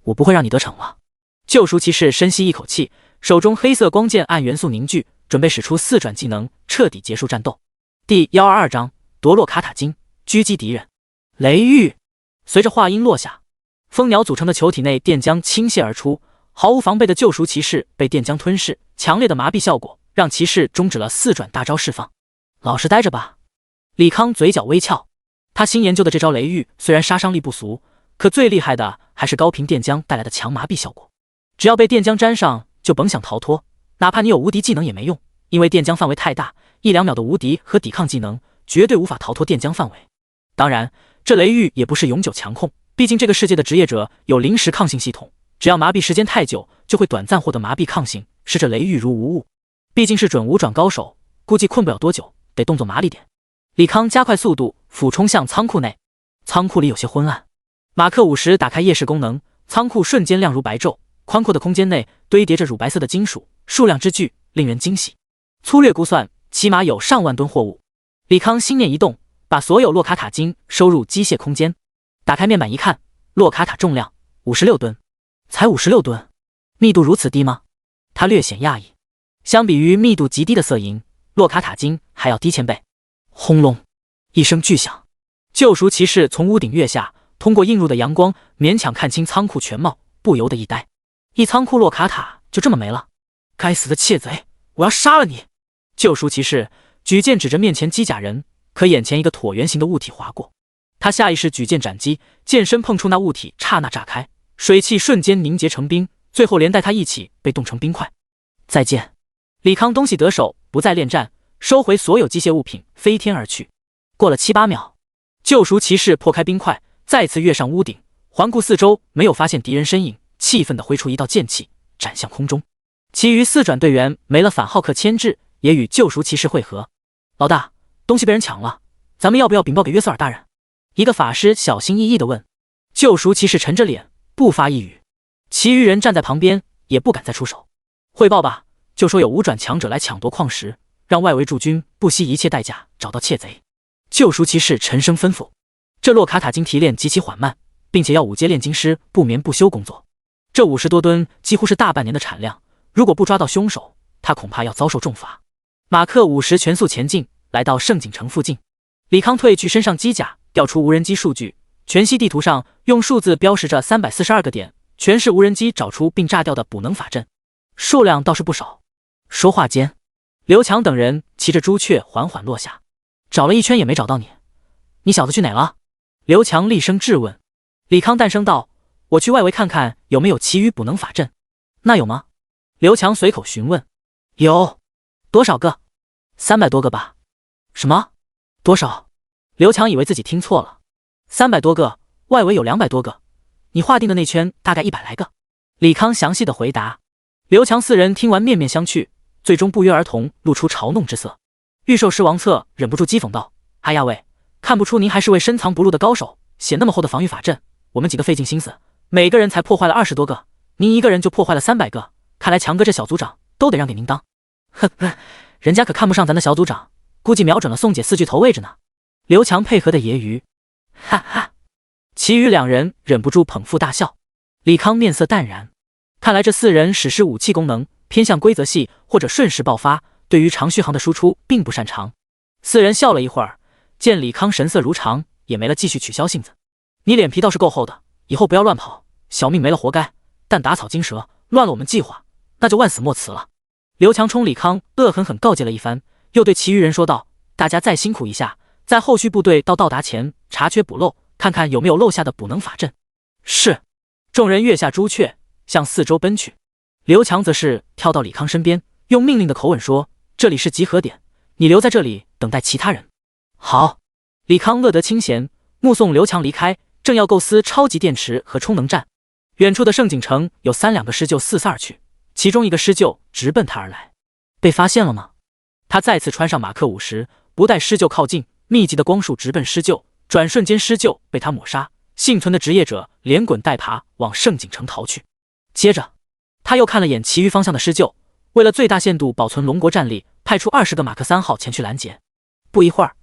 我不会让你得逞了。救赎骑士深吸一口气，手中黑色光剑按元素凝聚，准备使出4转技能，彻底结束战斗。第122章夺洛卡塔金，狙击敌人。雷域。随着话音落下，蜂鸟组成的球体内电浆倾泻而出，毫无防备的救赎骑士被电浆吞噬，强烈的麻痹效果让骑士终止了4转大招释放。老实待着吧。李康嘴角微翘，他新研究的这招雷域虽然杀伤力不俗，可最厉害的还是高频电浆带来的强麻痹效果。只要被电浆沾上，就甭想逃脱，哪怕你有无敌技能也没用，因为电浆范围太大，1-2秒的无敌和抵抗技能绝对无法逃脱电浆范围。当然，这雷域也不是永久强控，毕竟这个世界的职业者有临时抗性系统，只要麻痹时间太久，就会短暂获得麻痹抗性，使这雷域如无物。毕竟是准五转高手，估计困不了多久，得动作麻利点。李康加快速度，俯冲向仓库内。仓库里有些昏暗，马克50打开夜视功能，仓库瞬间亮如白昼。宽阔的空间内堆叠着乳白色的金属，数量之巨，令人惊喜。粗略估算，起码有上万吨货物。李康心念一动，把所有洛卡塔金收入机械空间。打开面板一看，洛卡塔重量56吨，才56吨，密度如此低吗？他略显讶异。相比于密度极低的色银，洛卡塔金还要低千倍。轰隆一声巨响，救赎骑士从屋顶跃下，通过映入的阳光勉强看清仓库全貌，不由得一呆。一仓库洛卡塔就这么没了！该死的窃贼，我要杀了你！救赎骑士举剑指着面前机甲人，可眼前一个椭圆形的物体划过，他下意识举剑斩击，剑身碰触那物体，刹那炸开，水汽瞬间凝结成冰，最后连带他一起被冻成冰块。再见！李康东西得手，不再恋战，收回所有机械物品，飞天而去。过了7-8秒，救赎骑士破开冰块，再次跃上屋顶，环顾四周，没有发现敌人身影。气愤地挥出一道剑气，斩向空中。其余4转队员没了反浩克牵制，也与救赎骑士会合。老大，东西被人抢了，咱们要不要禀报给约瑟尔大人？一个法师小心翼翼地问。救赎骑士沉着脸，不发一语。其余人站在旁边，也不敢再出手。汇报吧，就说有5转强者来抢夺矿石，让外围驻军不惜一切代价找到窃贼。救赎骑士沉声吩咐。这洛卡塔金提炼极其缓慢，并且要5阶炼金师不眠不休工作。这50多吨几乎是大半年的产量，如果不抓到凶手，他恐怕要遭受重罚。马克50全速前进，来到圣景城附近。李康褪去身上机甲，调出无人机数据，全息地图上用数字标识着342个点，全是无人机找出并炸掉的补能法阵，数量倒是不少。说话间，刘强等人骑着朱雀缓缓落下。找了一圈也没找到你，你小子去哪了？刘强厉声质问。李康淡声道：我去外围看看有没有其余补能法阵。那有吗？刘强随口询问。有。多少个？300多个吧。什么？多少？刘强以为自己听错了。300多个，外围有200多个，你划定的那圈大概100来个。李康详细的回答。刘强4人听完面面相觑，最终不约而同露出嘲弄之色。御兽狮王策忍不住讥讽道：哎呀喂，看不出您还是位深藏不露的高手，写那么厚的防御法阵，我们几个费尽心思，每个人才破坏了20多个，您一个人就破坏了300个，看来强哥这小组长都得让给您当。呵呵，人家可看不上咱的小组长，估计瞄准了宋姐4巨头位置呢。刘强配合的揶揄。哈哈，其余2人忍不住捧腹大笑。李康面色淡然，看来这4人使使武器功能偏向规则系或者瞬时爆发，对于长续航的输出并不擅长。4人笑了一会儿，见李康神色如常，也没了继续取消性子。你脸皮倒是够厚的，以后不要乱跑，小命没了活该，但打草惊蛇，乱了我们计划，那就万死莫辞了。刘强冲李康恶狠狠告诫了一番，又对其余人说道：大家再辛苦一下，在后续部队到达前查缺补漏，看看有没有漏下的补能法阵。是。众人跃下朱雀，向四周奔去。刘强则是跳到李康身边，用命令的口吻说：这里是集合点，你留在这里等待其他人。好。李康乐得清闲，目送刘强离开，正要构思超级电池和充能站。远处的圣景城有3-2个狮鹫四散而去，其中一个狮鹫直奔他而来。被发现了吗？他再次穿上马克50，不待狮鹫靠近，密集的光束直奔狮鹫，转瞬间狮鹫被他抹杀，幸存的职业者连滚带爬往圣景城逃去。接着他又看了眼其余方向的狮鹫，为了最大限度保存龙国战力，派出20个马克3号前去拦截。不一会儿，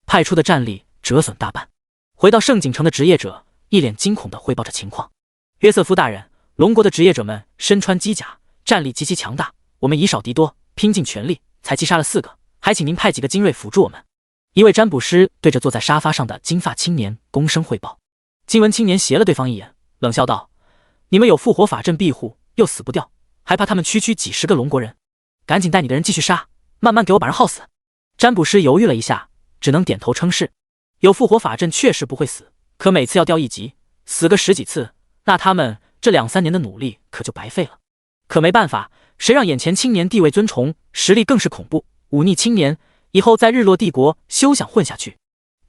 派出的战力折损大半。回到圣景城的职业者一脸惊恐地汇报着情况。约瑟夫大人，龙国的职业者们身穿机甲，战力极其强大，我们以少敌多，拼尽全力才击杀了4个，还请您派几个精锐辅助我们。一位占卜师对着坐在沙发上的金发青年躬声汇报。金文青年斜了对方一眼，冷笑道：你们有复活法阵庇护，又死不掉，还怕他们区几十个龙国人？赶紧带你的人继续杀，慢慢给我把人耗死。占卜师犹豫了一下，只能点头称是。有复活法阵确实不会死，可每次要掉1级，死个10几次，那他们这2-3年的努力可就白费了。可没办法，谁让眼前青年地位尊崇，实力更是恐怖，忤逆青年，以后在日落帝国休想混下去。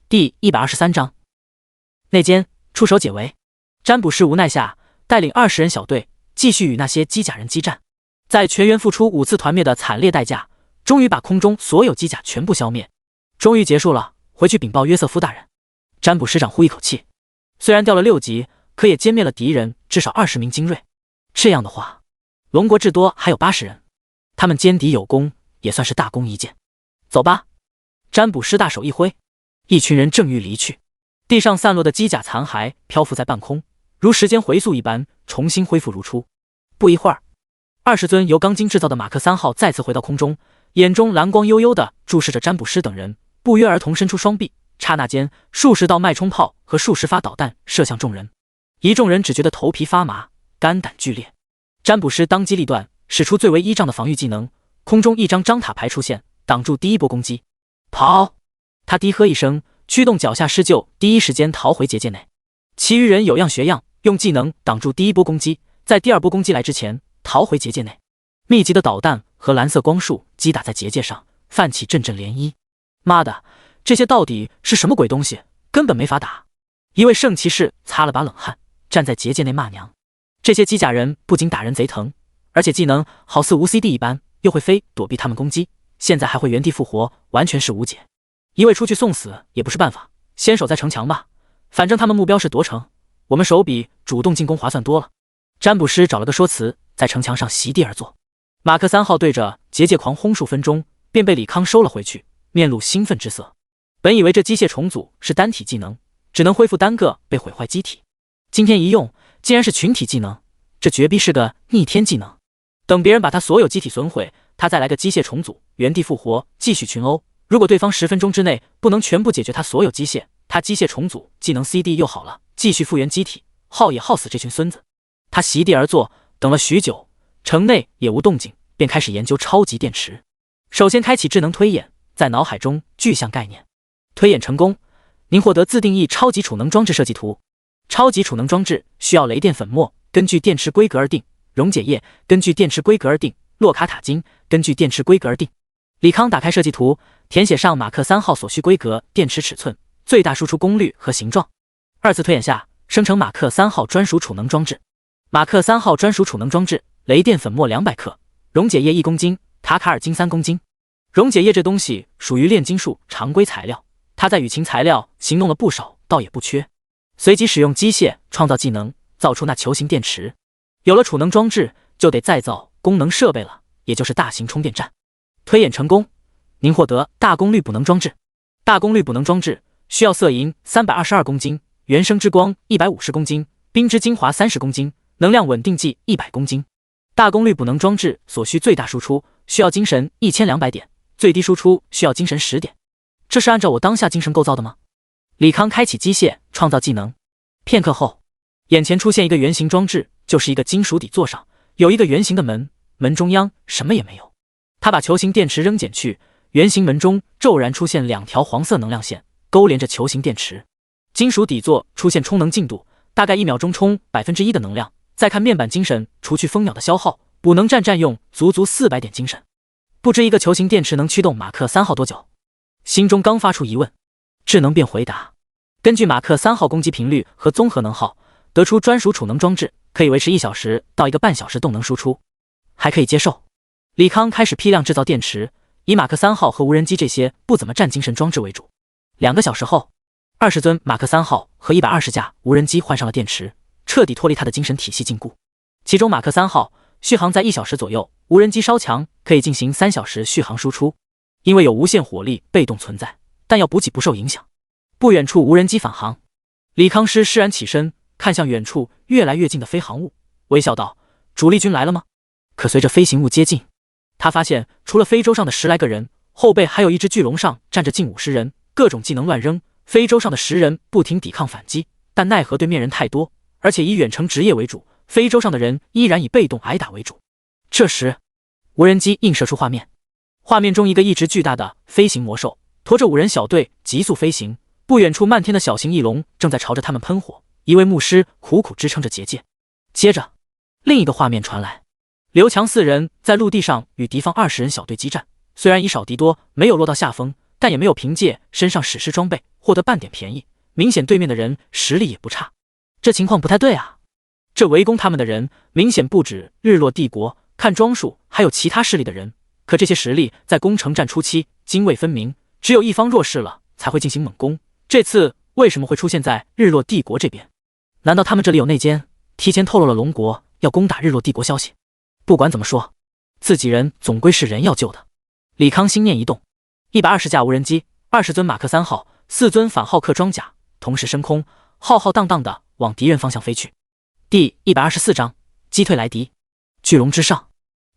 第123章内奸，出手解围。占卜师无奈下，带领20人小队继续与那些机甲人激战，在全员付出5次团灭的惨烈代价，终于把空中所有机甲全部消灭。终于结束了，回去禀报约瑟夫大人。占卜师长呼一口气，虽然掉了6级，可也歼灭了敌人至少20名精锐。这样的话，龙国至多还有80人，他们歼敌有功，也算是大功一件。走吧！占卜师大手一挥，一群人正欲离去，地上散落的机甲残骸漂浮在半空，如时间回溯一般，重新恢复如初。不一会儿，20尊由钢筋制造的马克3号再次回到空中，眼中蓝光悠悠地注视着占卜师等人，不约而同伸出双臂，刹那间，数十道脉冲炮和数十发导弹射向众人。一众人只觉得头皮发麻，肝胆剧烈。占卜师当机立断，使出最为依仗的防御技能，空中一张张塔牌出现，挡住第一波攻击。跑！他低喝一声，驱动脚下施救，第一时间逃回结界内。其余人有样学样，用技能挡住第一波攻击，在第二波攻击来之前逃回结界内。密集的导弹和蓝色光束击打在结界上，泛起阵阵涟漪。妈的，这些到底是什么鬼东西？根本没法打！一位圣骑士擦了把冷汗，站在结界内骂娘。这些机甲人不仅打人贼疼，而且技能好似无 CD 一般，又会飞躲避他们攻击，现在还会原地复活，完全是无解。一味出去送死也不是办法，先守在城墙吧，反正他们目标是夺城，我们手比主动进攻划算多了。占卜师找了个说辞，在城墙上席地而坐。马克3号对着结界狂轰数分钟，便被李康收了回去，面露兴奋之色。本以为这机械重组是单体技能，只能恢复单个被毁坏机体，今天一用竟然是群体技能，这绝逼是个逆天技能。等别人把他所有机体损毁，他再来个机械重组，原地复活，继续群殴。如果对方10分钟之内不能全部解决他所有机械，他机械重组技能 CD 又好了，继续复原机体，耗也耗死这群孙子。他席地而坐，等了许久，城内也无动静，便开始研究超级电池。首先开启智能推演，在脑海中具象概念。推演成功，您获得自定义超级储能装置设计图。超级储能装置需要雷电粉末，根据电池规格而定；溶解液根据电池规格而定；洛卡塔金根据电池规格而定。李康打开设计图，填写上马克3号所需规格、电池尺寸、最大输出功率和形状。2次推演下，生成马克3号专属储能装置。马克3号专属储能装置：雷电粉末200克，溶解液1公斤，塔卡尔金3公斤。溶解液这东西属于炼金术常规材料，它在雨晴材料行动了不少，倒也不缺。随即使用机械创造技能，造出那球形电池。有了储能装置，就得再造功能设备了，也就是大型充电站。推演成功，您获得大功率补能装置。大功率补能装置需要色银322公斤，原生之光150公斤，冰之精华30公斤，能量稳定剂100公斤。大功率补能装置所需最大输出需要精神1200点，最低输出需要精神10点。这是按照我当下精神构造的吗？李康开启机械创造技能，片刻后，眼前出现一个圆形装置，就是一个金属底座上有一个圆形的门，门中央什么也没有。他把球形电池扔减去，圆形门中骤然出现2条黄色能量线，勾连着球形电池。金属底座出现充能进度，大概1秒钟充1%的能量。再看面板精神，除去蜂鸟的消耗，补能站占用足400点精神。不知一个球形电池能驱动马克3号多久？心中刚发出疑问，智能便回答：根据马克3号攻击频率和综合能耗，得出专属储能装置可以维持1小时到1个半小时动能输出，还可以接受。李康开始批量制造电池，以马克3号和无人机这些不怎么占精神装置为主。2个小时后，20尊马克3号和120架无人机换上了电池，彻底脱离他的精神体系禁锢。其中马克3号续航在1小时左右，无人机稍强可以进行3小时续航输出。因为有无限火力被动存在，弹药补给不受影响。不远处无人机返航，李康师释然起身，看向远处越来越近的飞行物，微笑道：主力军来了吗？可随着飞行物接近，他发现除了非洲上的10来个人，后背还有一只巨龙上站着近50人，各种技能乱扔。非洲上的10人不停抵抗反击，但奈何对面人太多，而且以远程职业为主，非洲上的人依然以被动挨打为主。这时无人机映射出画面，画面中一个一直巨大的飞行魔兽驮着5人小队急速飞行，不远处漫天的小型翼龙正在朝着他们喷火，一位牧师苦苦支撑着结界。接着另一个画面传来，刘强四人在陆地上与敌方20人小队激战，虽然以少敌多，没有落到下风，但也没有凭借身上史诗装备获得半点便宜，明显对面的人实力也不差。这情况不太对啊！这围攻他们的人明显不止日落帝国，看装束还有其他势力的人，可这些实力在攻城战初期泾渭分明，只有一方弱势了才会进行猛攻。这次为什么会出现在日落帝国这边？难道他们这里有内奸，提前透露了龙国要攻打日落帝国消息？不管怎么说，自己人总归是人要救的。李康心念一动，120架无人机，20尊马克3号，4尊反浩克装甲同时升空，浩浩荡荡的往敌人方向飞去。第124章击退来敌。巨龙之上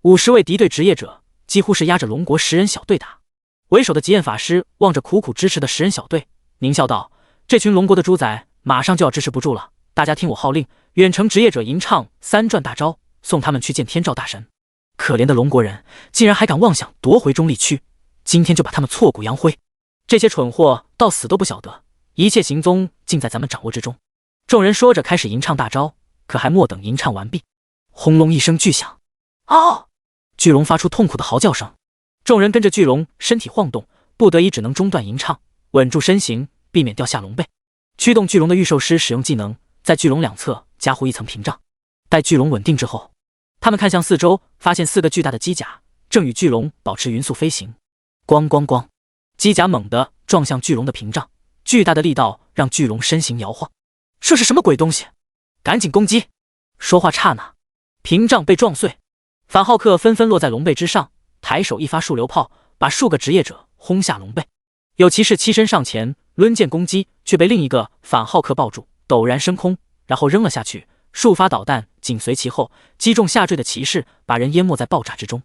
，50位敌对职业者几乎是压着龙国10人小队打。为首的极焰法师望着苦苦支持的10人小队，狞笑道：“这群龙国的猪仔马上就要支持不住了，大家听我号令，远程职业者吟唱3转大招，送他们去见天照大神。可怜的龙国人竟然还敢妄想夺回中立区，今天就把他们挫骨扬灰！这些蠢货到死都不晓得，一切行踪尽在咱们掌握之中。”众人说着开始吟唱大招，可还莫等吟唱完毕，轰隆一声巨响，嗷！巨龙发出痛苦的嚎叫声，众人跟着巨龙身体晃动，不得已只能中断吟唱，稳住身形，避免掉下龙背。驱动巨龙的御兽师使用技能，在巨龙两侧加护一层屏障。待巨龙稳定之后，他们看向四周，发现4个巨大的机甲正与巨龙保持匀速飞行。咣咣咣，机甲猛地撞向巨龙的屏障，巨大的力道让巨龙身形摇晃。这是什么鬼东西？赶紧攻击！说话刹那，屏障被撞碎，反浩克纷纷落在龙背之上，抬手一发数流炮，把数个职业者轰下龙背。有骑士欺身上前抡剑攻击，却被另一个反浩克抱住，陡然升空，然后扔了下去。数发导弹紧随其后，击中下坠的骑士，把人淹没在爆炸之中。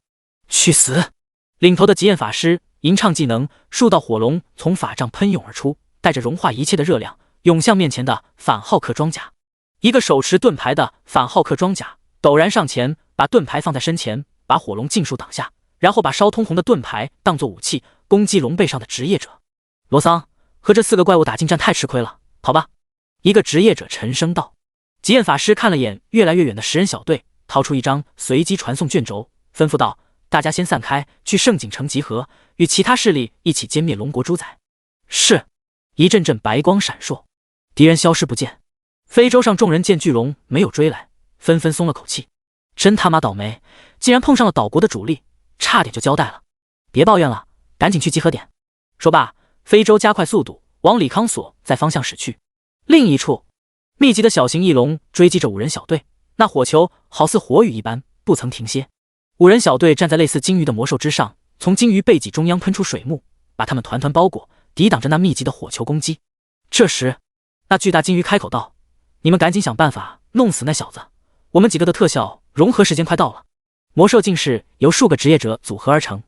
去死！领头的极焰法师吟唱技能，数道火龙从法杖喷涌而出，带着融化一切的热量，涌向面前的反浩克装甲。一个手持盾牌的反浩克装甲陡然上前，把盾牌放在身前，把火龙尽数挡下，然后把烧通红的盾牌当作武器，攻击龙背上的职业者。罗桑，和这4个怪物打近战太吃亏了，跑吧。一个职业者沉声道。极焰法师看了眼越来越远的10人小队，掏出一张随机传送卷轴，吩咐道：“大家先散开，去圣景城集合，与其他势力一起歼灭龙国猪仔。”是。一阵阵白光闪烁，敌人消失不见。非洲上众人见巨龙没有追来，纷纷松了口气。真他妈倒霉，竟然碰上了岛国的主力，差点就交代了。别抱怨了，赶紧去集合点。说罢，非洲加快速度往李康所在方向驶去。另一处，密集的小型翼龙追击着5人小队，那火球好似火雨一般，不曾停歇。5人小队站在类似鲸鱼的魔兽之上，从鲸鱼背脊中央喷出水幕，把他们团团包裹，抵挡着那密集的火球攻击。这时，那巨大鲸鱼开口道：“你们赶紧想办法弄死那小子，我们几个的特效融合时间快到了。”魔兽境是由数个职业者组合而成，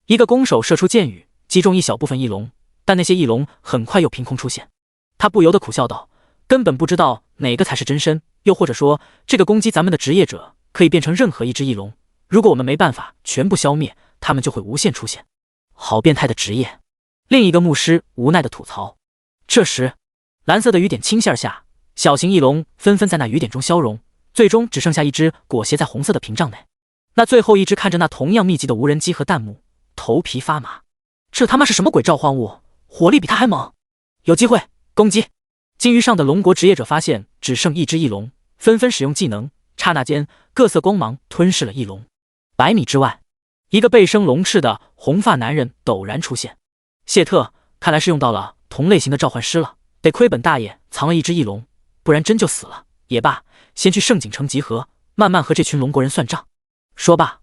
一个弓手射出箭雨，击中一小部分翼龙，但那些翼龙很快又凭空出现。他不由得苦笑道：“根本不知道哪个才是真身，又或者说，这个攻击咱们的职业者可以变成任何一只翼龙。如果我们没办法全部消灭，他们就会无限出现。好变态的职业！”另一个牧师无奈的吐槽。这时，蓝色的雨点倾泻而下，小型翼龙纷纷在那雨点中消融，最终只剩下一只裹挟在红色的屏障内。那最后一只看着那同样密集的无人机和弹幕，头皮发麻。这他妈是什么鬼召唤物？火力比他还猛！有机会攻击！鲸鱼上的龙国职业者发现只剩一只翼龙，纷纷使用技能，刹那间各色光芒吞噬了翼龙。100米之外，一个背生龙翅的红发男人陡然出现。谢特，看来是用到了同类型的召唤师了，得亏本大爷藏了一只翼龙，不然真就死了。也罢，先去圣景城集合，慢慢和这群龙国人算账。说罢，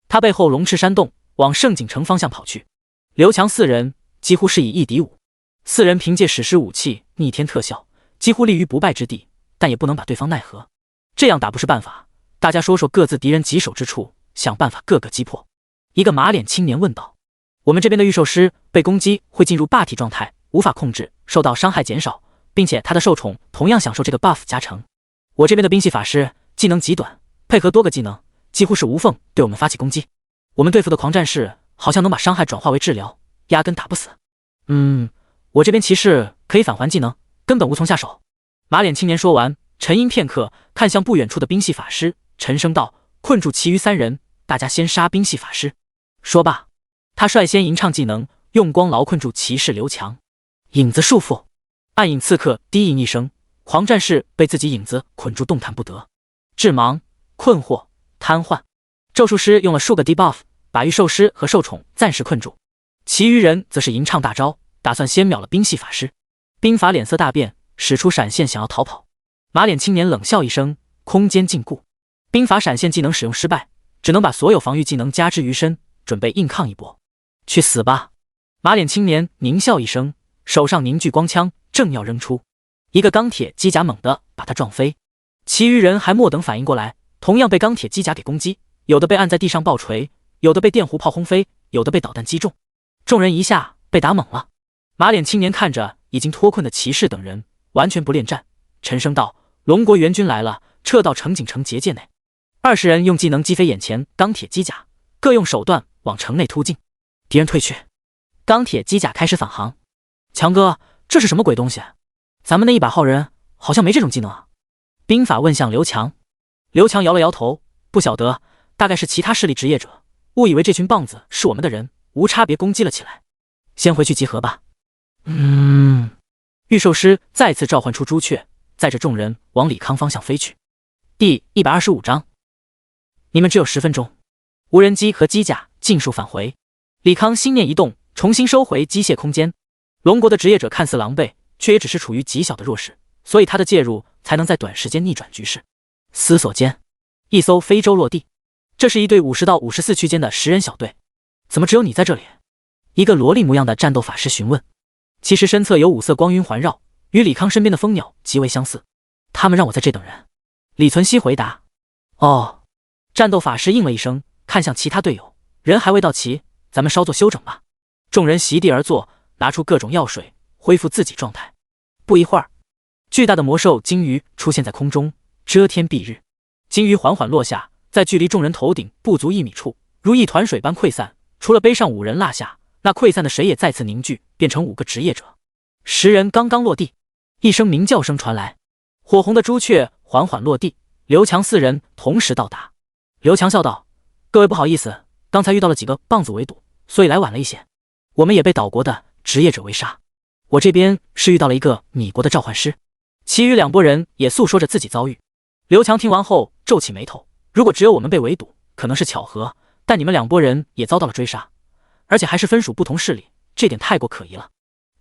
他背后龙翅扇动，往圣景城方向跑去。刘强4人几乎是以1敌5，4人凭借史诗武器逆天特效，几乎立于不败之地，但也不能把对方奈何。这样打不是办法，大家说说各自敌人棘手之处，想办法各个击破。一个马脸青年问道：“我们这边的御兽师被攻击会进入霸体状态，无法控制，受到伤害减少，并且他的受宠同样享受这个 buff 加成。我这边的冰系法师技能极短，配合多个技能，几乎是无缝对我们发起攻击。我们对付的狂战士好像能把伤害转化为治疗，压根打不死。我这边骑士可以返还技能，根本无从下手。”马脸青年说完，沉吟片刻，看向不远处的冰系法师，沉声道：“困住其余3人，大家先杀冰系法师。说罢，他率先吟唱技能，用光牢困住骑士刘强。影子束缚，暗影刺客低吟一声，狂战士被自己影子捆住，动弹不得。致盲、困惑、瘫痪。咒术师用了数个 debuff， 把御兽师和兽宠暂时困住，其余人则是吟唱大招，打算先秒了冰系法师。兵法脸色大变，使出闪现想要逃跑。马脸青年冷笑一声，空间禁锢。兵法闪现技能使用失败，只能把所有防御技能加之于身，准备硬抗一波。去死吧！马脸青年狞笑一声，手上凝聚光枪，正要扔出，一个钢铁机甲猛地把他撞飞。其余人还莫等反应过来，同样被钢铁机甲给攻击，有的被按在地上爆锤，有的被电弧炮轰飞，有的被导弹击中。众人一下被打懵了。马脸青年看着已经脱困的骑士等人，完全不恋战，沉声道：“龙国援军来了，撤到城景城结界内。”20人用技能击飞眼前钢铁机甲，各用手段往城内突进。敌人退去，钢铁机甲开始返航。强哥，这是什么鬼东西？咱们那100号人好像没这种技能啊。兵法问向刘强。刘强摇了摇头，不晓得，大概是其他势力职业者误以为这群棒子是我们的人，无差别攻击了起来。先回去集合吧。御兽师再次召唤出朱雀，载着众人往李康方向飞去。第125章，你们只有10分钟。无人机和机甲尽数返回。李康心念一动，重新收回机械空间。龙国的职业者看似狼狈，却也只是处于极小的弱势，所以他的介入才能在短时间逆转局势。思索间，一艘非洲落地，这是一队50到54区间的10人小队。怎么只有你在这里？一个萝莉模样的战斗法师询问。其实身侧有5色光晕环绕，与李康身边的蜂鸟极为相似。他们让我在这等人。李存希回答。哦，战斗法师应了一声，看向其他队友，人还未到齐，咱们稍作休整吧。众人席地而坐，拿出各种药水，恢复自己状态。不一会儿，巨大的魔兽鲸鱼出现在空中，遮天蔽日。鲸鱼缓缓落下，在距离众人头顶不足1米处，如一团水般溃散。除了背上5人落下，那溃散的水也再次凝聚，变成5个职业者。10人刚刚落地，一声鸣叫声传来，火红的朱雀缓缓落地，刘强4人同时到达。刘强笑道：“各位不好意思，刚才遇到了几个棒子围堵，所以来晚了一些。我们也被岛国的职业者围杀，我这边是遇到了一个你国的召唤师。”其余2拨人也诉说着自己遭遇。刘强听完后皱起眉头，如果只有我们被围堵，可能是巧合，但你们2拨人也遭到了追杀，而且还是分属不同势力，这点太过可疑了。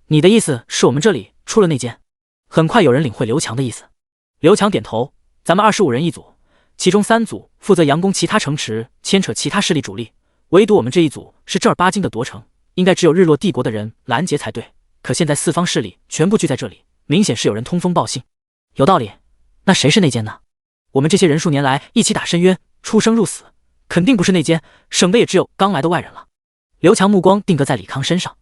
你的意思是我们这里出了内奸？很快有人领会刘强的意思。刘强点头，咱们25人一组，其中3组负责佯攻其他城池，牵扯其他势力主力，唯独我们这一组是正儿八经的夺城，应该只有日落帝国的人拦截才对。可现在4方势力全部聚在这里，明显是有人通风报信。有道理，那谁是内奸呢？我们这些人数年来一起打深渊，出生入死，肯定不是内奸，省的也只有刚来的外人了。刘强目光定格在李康身上，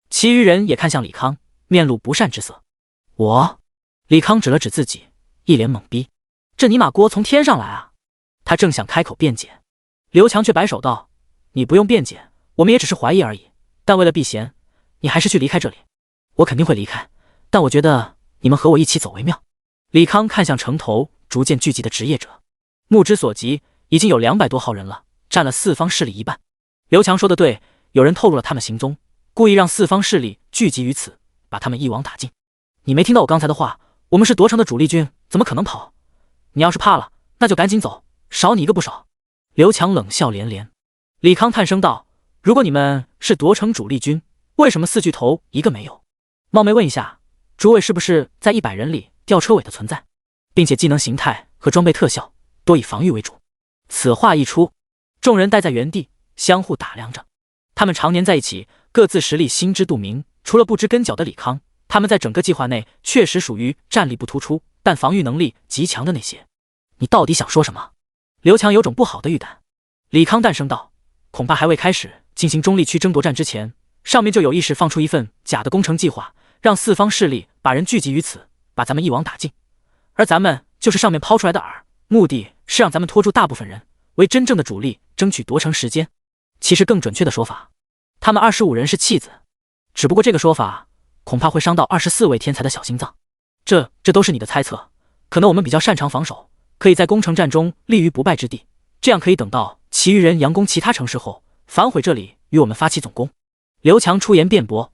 其余人也看向李康，面露不善之色。我？李康指了指自己，一脸懵逼，这尼玛锅从天上来啊！他正想开口辩解，刘强却摆手道：“你不用辩解，我们也只是怀疑而已，但为了避嫌，你还是去离开这里。我肯定会离开，但我觉得你们和我一起走为妙。”李康看向城头逐渐聚集的职业者，目之所及，已经有200多号人了，占了4方势力一半。刘强说的对，有人透露了他们行踪，故意让4方势力聚集于此，把他们一网打尽。你没听到我刚才的话？我们是夺城的主力军，怎么可能跑？你要是怕了，那就赶紧走，少你一个不少。刘强冷笑连连。李康叹声道：“如果你们是夺城主力军，为什么4巨头一个没有？冒昧问一下，诸位是不是在100人里吊车尾的存在，并且技能形态和装备特效多以防御为主？”此话一出，众人呆在原地，相互打量着。他们常年在一起，各自实力心知肚明，除了不知根脚的李康，他们在整个计划内确实属于战力不突出，但防御能力极强的那些。你到底想说什么？刘强有种不好的预感。李康淡声道：“恐怕还未开始进行中立区争夺战之前，上面就有意识放出一份假的攻城计划，让4方势力把人聚集于此，把咱们一网打尽。而咱们就是上面抛出来的饵，目的是让咱们拖住大部分人，为真正的主力争取夺城时间。其实更准确的说法，他们25人是弃子，只不过这个说法恐怕会伤到24位天才的小心脏。这都是你的猜测，可能我们比较擅长防守，可以在攻城战中立于不败之地，这样可以等到其余人佯攻其他城市后，反悔这里与我们发起总攻。刘强出言辩驳，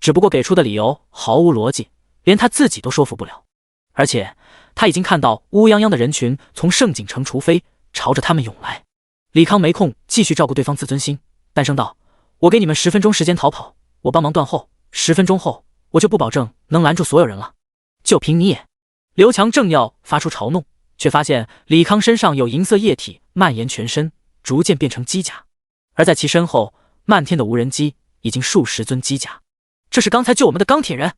只不过给出的理由毫无逻辑，连他自己都说服不了。而且他已经看到乌泱泱的人群从盛景城除飞，朝着他们涌来。李康没空继续照顾对方自尊心，淡声道：“我给你们10分钟时间逃跑，我帮忙断后，10分钟后我就不保证能拦住所有人了，就凭你也。”刘强正要发出嘲弄，却发现李康身上有银色液体蔓延全身，逐渐变成机甲，而在其身后，漫天的无人机已经数十尊机甲。这是刚才救我们的钢铁人！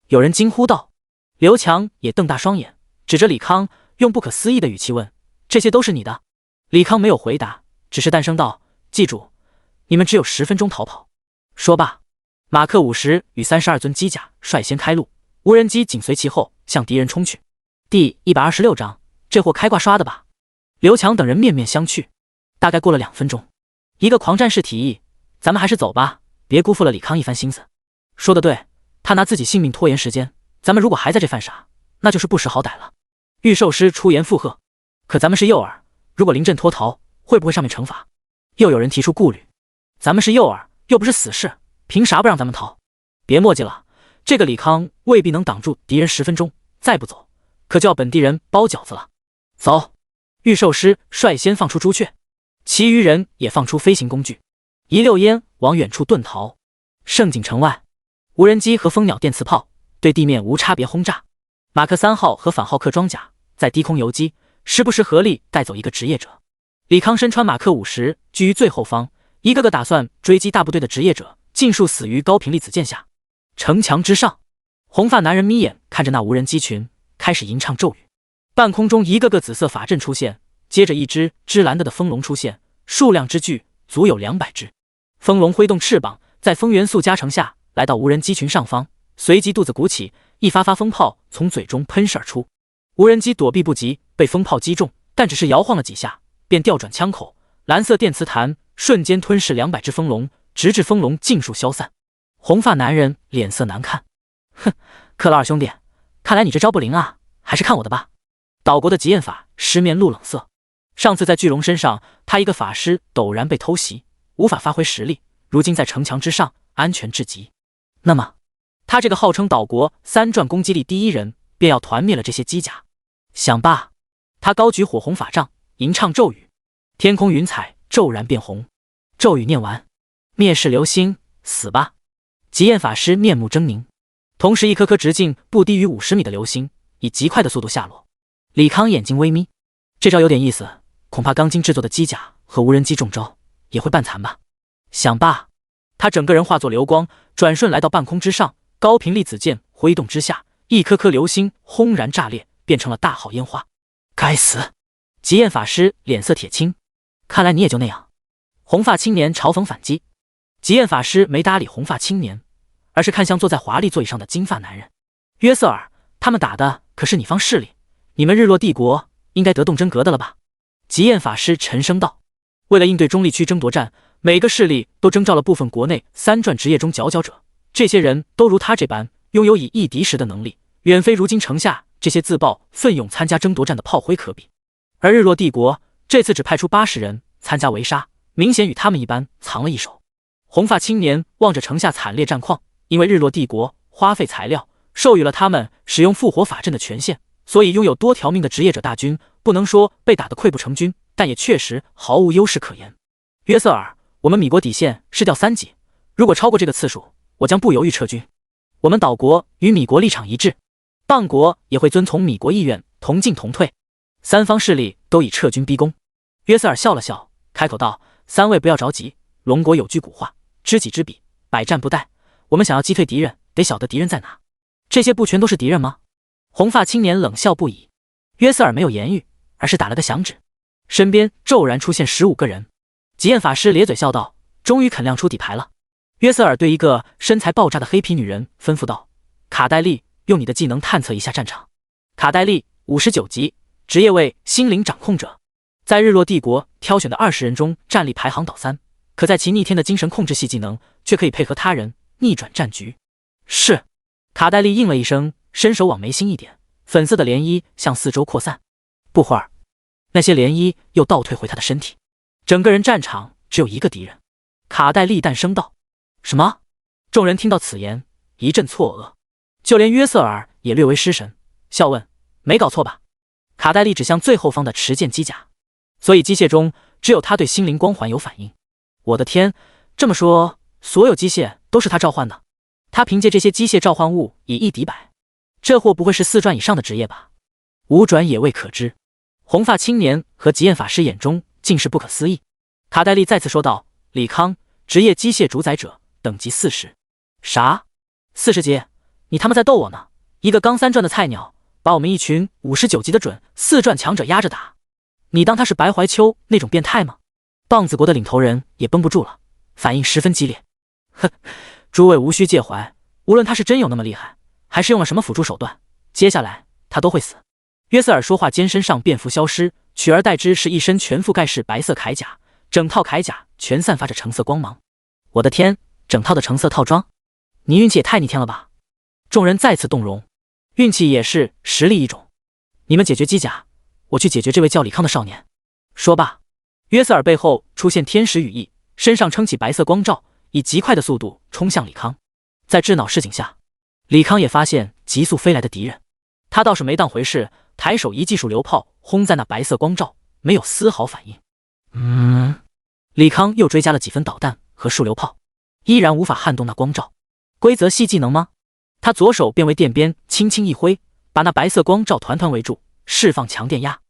有人惊呼道。刘强也瞪大双眼，指着李康，用不可思议的语气问：“这些都是你的？”李康没有回答，只是淡声道：“记住，你们只有10分钟逃跑。”说罢，马克50与32尊机甲率先开路，无人机紧随其后向敌人冲去。第126章，这货开挂刷的吧？刘强等人面面相觑。大概过了2分钟，一个狂战士提议：“咱们还是走吧，别辜负了李康一番心思。”说得对，他拿自己性命拖延时间，咱们如果还在这犯傻，那就是不识好歹了。御兽师出言附和：“可咱们是诱饵，如果临阵脱逃，会不会上面惩罚？”又有人提出顾虑：“咱们是诱饵，又不是死士，凭啥不让咱们逃？”别墨迹了，这个李康未必能挡住敌人10分钟，再不走，可就要本地人包饺子了。走！御兽师率先放出朱雀，其余人也放出飞行工具，一溜烟往远处遁逃。盛景城外，无人机和蜂鸟电磁炮对地面无差别轰炸，马克3号和反浩克装甲在低空游击，时不时合力带走一个职业者。李康身穿马克50，居于最后方，一个个打算追击大部队的职业者尽数死于高频粒子箭下。城墙之上，红发男人眯眼看着那无人机群，开始吟唱咒语。半空中一个个紫色法阵出现，接着一只芝兰的风龙出现，数量之巨，足有200只。风龙挥动翅膀，在风元素加成下来到无人机群上方，随即肚子鼓起，一发发风炮从嘴中喷射而出。无人机躲避不及，被风炮击中，但只是摇晃了几下，便调转枪口，蓝色电磁弹瞬间吞噬200只风龙，直至风龙尽数消散。红发男人脸色难看：“哼，克劳尔兄弟，看来你这招不灵啊，还是看我的吧。”岛国的极焰法师面露冷色，上次在巨龙身上，他一个法师陡然被偷袭，无法发挥实力，如今在城墙之上安全至极。那么他这个号称岛国3转攻击力第1人，便要团灭了这些机甲。想罢，他高举火红法杖，吟唱咒语，天空云彩骤然变红。咒语念完，灭世流星，死吧！极焰法师面目狰狞，同时一颗颗直径不低于50米的流星以极快的速度下落。李康眼睛微眯，这招有点意思，恐怕钢筋制作的机甲和无人机中招也会半残吧。想罢，他整个人化作流光，转瞬来到半空之上，高频粒子箭挥动之下，一颗颗流星轰然炸裂，变成了大号烟花。该死！极焰法师脸色铁青，看来你也就那样。红发青年嘲讽反击，极焰法师没搭理红发青年，而是看向坐在华丽座椅上的金发男人。约瑟尔，他们打的可是你方势力，你们日落帝国应该得动真格的了吧？极焰法师沉声道。为了应对中立区争夺战，每个势力都征召了部分国内3转职业中佼佼者，这些人都如他这般拥有以一敌十的能力，远非如今城下这些自曝奋勇参加争夺战的炮灰可比。而日落帝国这次只派出80人参加围杀，明显与他们一般藏了一手。红发青年望着城下惨烈战况，因为日落帝国花费材料授予了他们使用复活法阵的权限，所以拥有多条命的职业者大军不能说被打得溃不成军，但也确实毫无优势可言。约瑟尔，我们米国底线是掉3级，如果超过这个次数，我将不犹豫撤军。我们岛国与米国立场一致，棒国也会遵从米国意愿，同进同退。3方势力都以撤军逼宫。约瑟尔笑了笑，开口道：“3位不要着急，龙国有句古话，知己知彼，百战不殆。我们想要击退敌人，得晓得敌人在哪。这些不全都是敌人吗？”红发青年冷笑不已。约瑟尔没有言语，而是打了个响指，身边骤然出现15个人。极焰法师咧嘴笑道：“终于肯亮出底牌了。”约瑟尔对一个身材爆炸的黑皮女人吩咐道：“卡戴利，用你的技能探测一下战场。”卡戴利59级，职业为心灵掌控者，在日落帝国挑选的20人中战力排行倒3，可在其逆天的精神控制系技能却可以配合他人逆转战局。是。卡戴利应了一声，伸手往眉心一点，粉色的涟漪向四周扩散。不会儿那些涟漪又倒退回他的身体，整个人战场只有一个敌人。卡戴利诞声道：“什么？”众人听到此言，一阵错愕，就连约瑟尔也略微失神，笑问：“没搞错吧？”卡戴利指向最后方的持剑机甲，所以机械中只有他对心灵光环有反应。我的天，这么说，所有机械都是他召唤的？他凭借这些机械召唤物以一敌百，这货不会是4转以上的职业吧？5转也未可知。红发青年和极焰法师眼中尽是不可思议。卡戴利再次说道：“李康，职业机械主宰者，等级40。”啥？40级？你他妈在逗我呢？一个刚3转的菜鸟，把我们一群59级的准4转强者压着打，你当他是白怀秋那种变态吗？棒子国的领头人也绷不住了，反应十分激烈。哼，诸位无需介怀，无论他是真有那么厉害，还是用了什么辅助手段，接下来他都会死。约瑟尔说话间身上便服消失，取而代之是一身全覆盖式白色铠甲，整套铠甲全散发着橙色光芒。我的天，整套的橙色套装，你运气也太逆天了吧！众人再次动容，运气也是实力一种。你们解决机甲，我去解决这位叫李康的少年。说罢，约瑟尔背后出现天使羽翼，身上撑起白色光罩，以极快的速度冲向李康。在智脑示警下，李康也发现急速飞来的敌人，他倒是没当回事，抬手一记数流炮轰在那白色光罩，没有丝毫反应。李康又追加了几分导弹和数流炮，依然无法撼动那光罩。规则系技能吗？他左手便为电鞭轻轻一挥，把那白色光罩团团围住，释放强电压。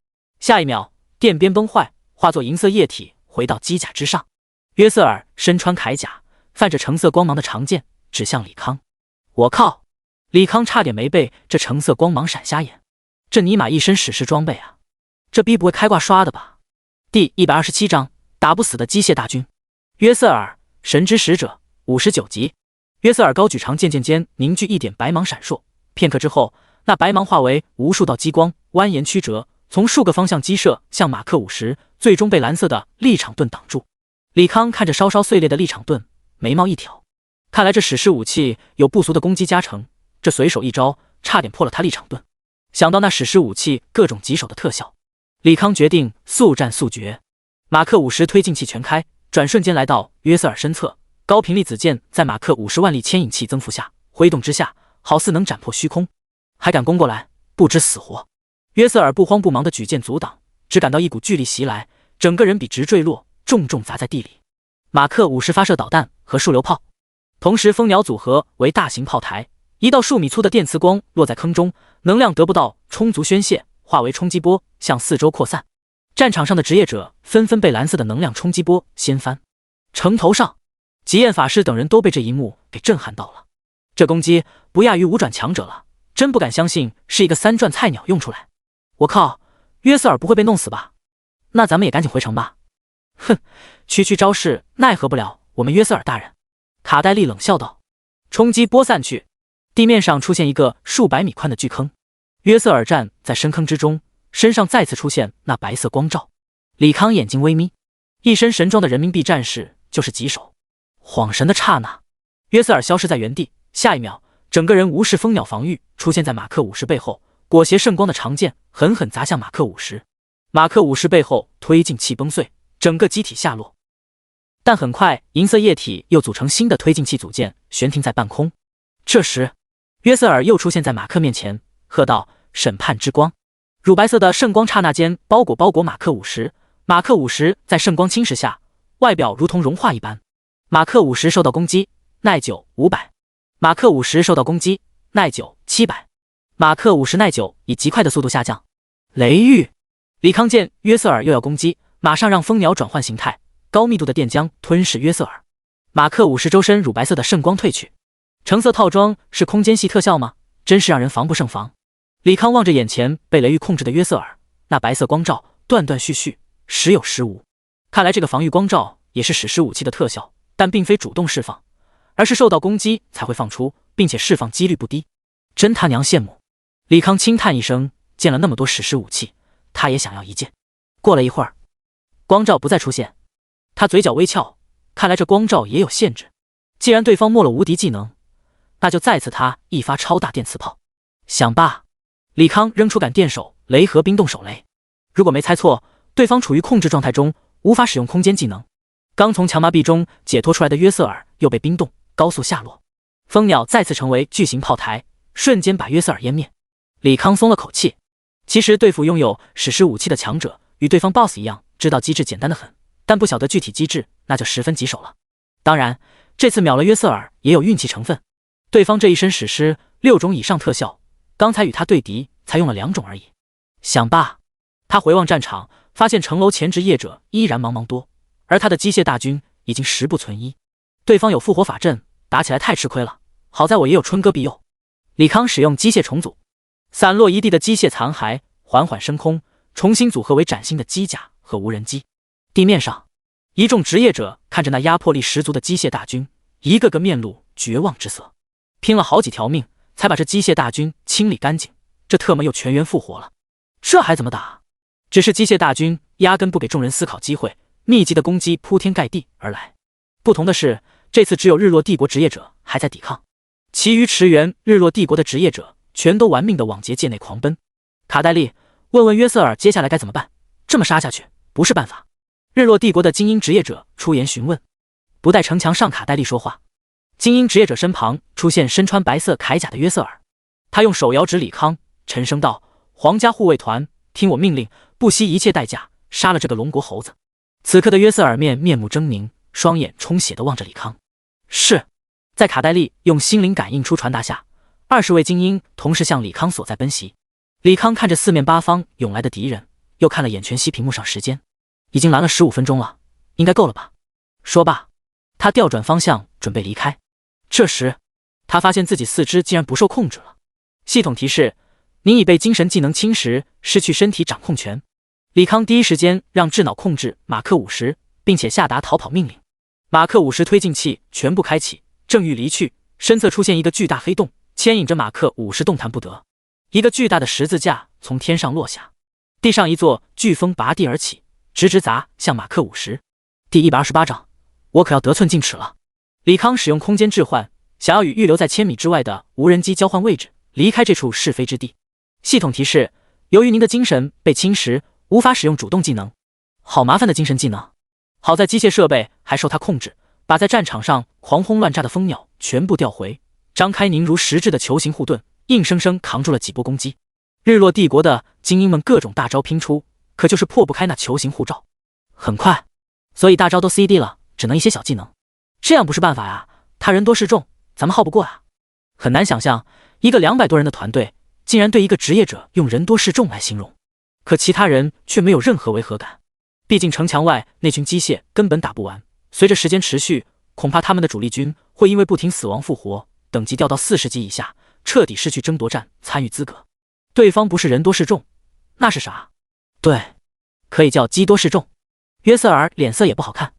下一秒，电鞭崩坏，化作银色液体回到机甲之上。约瑟尔身穿铠甲，泛着橙色光芒的长剑指向李康。我靠！李康差点没被这橙色光芒闪瞎眼。这尼玛一身史诗装备啊！这逼不会开挂刷的吧？第127章打不死的机械大军。约瑟尔，神之使者，59级。约瑟尔高举长剑，剑间凝聚一点白芒闪烁，片刻之后，那白芒化为无数道激光，蜿蜒曲折，从数个方向击射向马克50，最终被蓝色的立场盾挡住。李康看着稍稍碎裂的立场盾，眉毛一挑，看来这史诗武器有不俗的攻击加成，这随手一招差点破了他立场盾。想到那史诗武器各种棘手的特效，李康决定速战速决。马克50推进器全开，转瞬间来到约瑟尔身侧，高频粒子剑在马克50万粒牵引器增幅下挥动之下，好似能斩破虚空。还敢攻过来，不知死活！约瑟尔不慌不忙地举剑阻挡，只感到一股巨力袭来，整个人笔直坠落，重重砸在地里。马克50发射导弹和数流炮，同时蜂鸟组合为大型炮台，一道数米粗的电磁光落在坑中，能量得不到充足宣泄，化为冲击波向四周扩散。战场上的职业者纷纷被蓝色的能量冲击波掀翻。城头上，极焰法师等人都被这一幕给震撼到了。这攻击不亚于5转强者了，真不敢相信是一个3转菜鸟用出来。我靠，约瑟尔不会被弄死吧？那咱们也赶紧回城吧。哼，区区招式奈何不了我们约瑟尔大人。卡戴利冷笑道。冲击波散去，地面上出现一个数百米宽的巨坑。约瑟尔站在深坑之中，身上再次出现那白色光罩。李康眼睛微眯，一身神装的人民币战士就是棘手。恍神的刹那，约瑟尔消失在原地，下一秒，整个人无视蜂鸟防御，出现在马克50背后，裹挟圣光的长剑狠狠砸向马克50。马克50背后推进器崩碎，整个机体下落。但很快，银色液体又组成新的推进器组件，悬停在半空。这时，约瑟尔又出现在马克面前，喝道：“审判之光！”乳白色的圣光刹那间包裹马克50，马克50在圣光侵蚀下，外表如同融化一般。马克50受到攻击，耐久500；马克50受到攻击，耐久700；马克50耐久以极快的速度下降。雷域！李康见约瑟尔又要攻击，马上让蜂鸟转换形态，高密度的电浆吞噬约瑟尔。马克50周身乳白色的圣光褪去，橙色套装是空间系特效吗？真是让人防不胜防。李康望着眼前被雷域控制的约瑟尔，那白色光罩断断续续，时有时无。看来这个防御光罩也是史诗武器的特效，但并非主动释放，而是受到攻击才会放出，并且释放几率不低。真他娘羡慕！李康轻叹一声，见了那么多史诗武器，他也想要一件。过了一会儿，光罩不再出现，他嘴角微翘，看来这光罩也有限制。既然对方没了无敌技能，那就再次他一发超大电磁炮。想罢，李康扔出杆电手雷和冰冻手雷。如果没猜错，对方处于控制状态中，无法使用空间技能。刚从强麻痹中解脱出来的约瑟尔又被冰冻，高速下落。蜂鸟再次成为巨型炮台，瞬间把约瑟尔湮灭。李康松了口气。其实对付拥有史诗武器的强者，与对方 BOSS 一样，知道机制简单的很，但不晓得具体机制，那就十分棘手了。当然，这次秒了约瑟尔也有运气成分。对方这一身史诗6种以上特效，刚才与他对敌才用了2种而已。想罢，他回望战场，发现城楼前职业者依然茫茫多，而他的机械大军已经10不存1。对方有复活法阵，打起来太吃亏了。好在我也有春歌庇佑。李康使用机械重组，散落一地的机械残骸缓缓升空，重新组合为崭新的机甲和无人机。地面上，一众职业者看着那压迫力十足的机械大军，一个个面露绝望之色。拼了好几条命，才把这机械大军清理干净，这特么又全员复活了。这还怎么打？只是机械大军压根不给众人思考机会，密集的攻击铺天盖地而来。不同的是，这次只有日落帝国职业者还在抵抗，其余驰援日落帝国的职业者全都玩命的往结界内狂奔。卡戴利，问问约瑟尔接下来该怎么办？这么杀下去不是办法。日落帝国的精英职业者出言询问。不待城墙上卡戴利说话，精英职业者身旁出现身穿白色铠甲的约瑟尔，他用手摇指李康，沉声道：“皇家护卫团，听我命令，不惜一切代价杀了这个龙国猴子。”此刻的约瑟尔面目狰狞，双眼充血地望着李康。是。在卡戴利用心灵感应出传达下，20位精英同时向李康所在奔袭。李康看着四面八方涌来的敌人，又看了眼全息屏幕上时间，已经拦了15分钟了，应该够了吧。说罢，他调转方向准备离开。这时他发现自己四肢竟然不受控制了。系统提示：您已被精神技能侵蚀，失去身体掌控权。李康第一时间让智脑控制马克50，并且下达逃跑命令。马克50推进器全部开启，正欲离去，身侧出现一个巨大黑洞，牵引着马克50动弹不得。一个巨大的十字架从天上落下，地上一座飓风拔地而起，直砸向马克50。第128章，我可要得寸进尺了。李康使用空间置换，想要与预留在1000米之外的无人机交换位置，离开这处是非之地。系统提示：由于您的精神被侵蚀，无法使用主动技能。好麻烦的精神技能。好在机械设备还受他控制，把在战场上狂轰乱炸的蜂鸟全部调回，张开凝如实质的球形护盾，硬生生扛住了几波攻击。日落帝国的精英们各种大招拼出，可就是破不开那球形护罩。很快，所以大招都 CD 了，只能一些小技能。这样不是办法呀，他人多势众，咱们耗不过啊。很难想象，一个200多人的团队，竟然对一个职业者用人多势众来形容。可其他人却没有任何违和感，毕竟城墙外那群机械根本打不完。随着时间持续，恐怕他们的主力军会因为不停死亡复活，等级掉到40级以下，彻底失去争夺战参与资格。对方不是人多势众，那是啥？对，可以叫鸡多势众。约瑟尔脸色也不好看，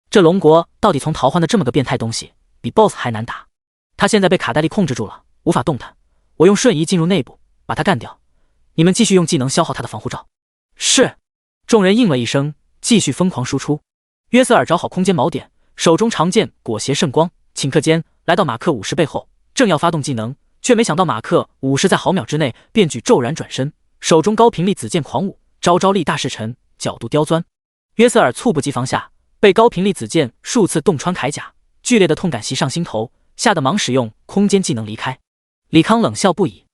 这龙国到底从逃换的这么个变态东西，比 BOSS 还难打。他现在被卡戴利控制住了，无法动弹。我用瞬移进入内部，把他干掉。你们继续用技能消耗他的防护罩。是。众人应了一声，继续疯狂输出。约瑟尔找好空间锚点，手中长剑裹挟圣光，顷刻间来到马克50背后，正要发动技能，却没想到马克50在毫秒之内便举骤然转身，手中高频力紫剑狂舞，招招力大势沉，角度刁钻。约瑟尔猝不及防下，被高频力紫剑数次洞穿铠甲，剧烈的痛感袭上心头，吓得忙使用空间技能离开。李康冷笑不已。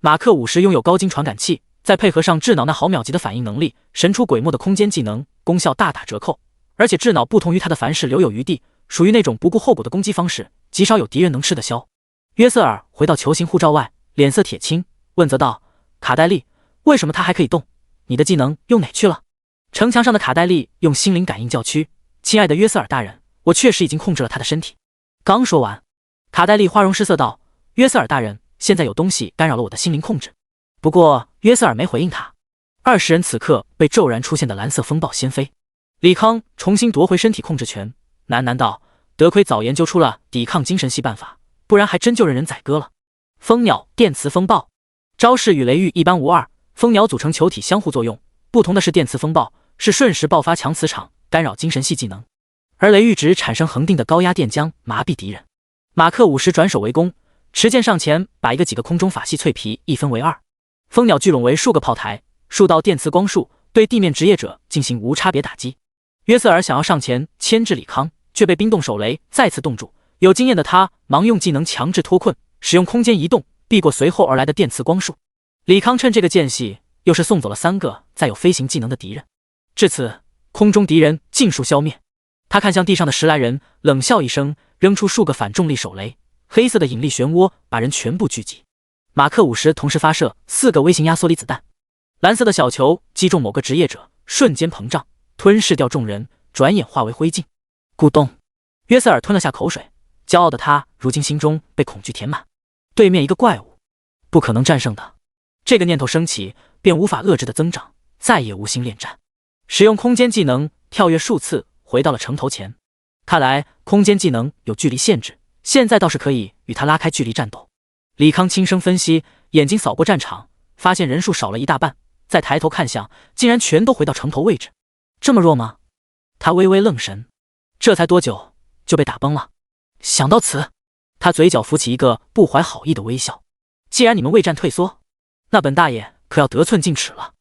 马克50拥有高精传感器，再配合上智脑那毫秒级的反应能力，神出鬼没的空间技能，功效大打折扣。而且智脑不同于他的凡事留有余地，属于那种不顾后果的攻击方式，极少有敌人能吃得消。约瑟尔回到球形护罩外，脸色铁青，问责道：“卡戴利，为什么他还可以动？你的技能用哪去了？”城墙上的卡戴利用心灵感应叫屈：“亲爱的约瑟尔大人，我确实已经控制了他的身体。”刚说完，卡戴利花容失色道：“约瑟尔大人，现在有东西干扰了我的心灵控制。”不过约瑟尔没回应他。20人此刻被骤然出现的蓝色风暴掀飞。李康重新夺回身体控制权，喃喃道：“得亏早研究出了抵抗精神系办法，不然还真就任人宰割了。”蜂鸟电磁风暴招式与雷域一般无二，蜂鸟组成球体相互作用，不同的是电磁风暴是瞬时爆发强磁场，干扰精神系技能，而雷域只产生恒定的高压电浆，麻痹敌人。马克50转手为攻，持剑上前，把几个空中法系脆皮一分为二。蜂鸟聚拢为数个炮台，数道电磁光束对地面职业者进行无差别打击。约瑟尔想要上前牵制李康，却被冰冻手雷再次冻住。有经验的他忙用技能强制脱困，使用空间移动避过随后而来的电磁光束。李康趁这个间隙，又是送走了3个载有飞行技能的敌人。至此，空中敌人尽数消灭。他看向地上的10来人，冷笑一声，扔出数个反重力手雷，黑色的引力漩涡把人全部聚集。马克50同时发射4个微型压缩离子弹，蓝色的小球击中某个职业者，瞬间膨胀，吞噬掉众人，转眼化为灰烬。咕咚，约瑟尔吞了下口水，骄傲的他如今心中被恐惧填满。对面一个怪物，不可能战胜的。这个念头升起，便无法遏制的增长，再也无心恋战。使用空间技能跳跃数次，回到了城头前。看来空间技能有距离限制，现在倒是可以与他拉开距离战斗。李康轻声分析，眼睛扫过战场，发现人数少了一大半，再抬头看向，竟然全都回到城头位置。这么弱吗？他微微愣神，这才多久就被打崩了？想到此，他嘴角浮起一个不怀好意的微笑。既然你们未战退缩，那本大爷可要得寸进尺了。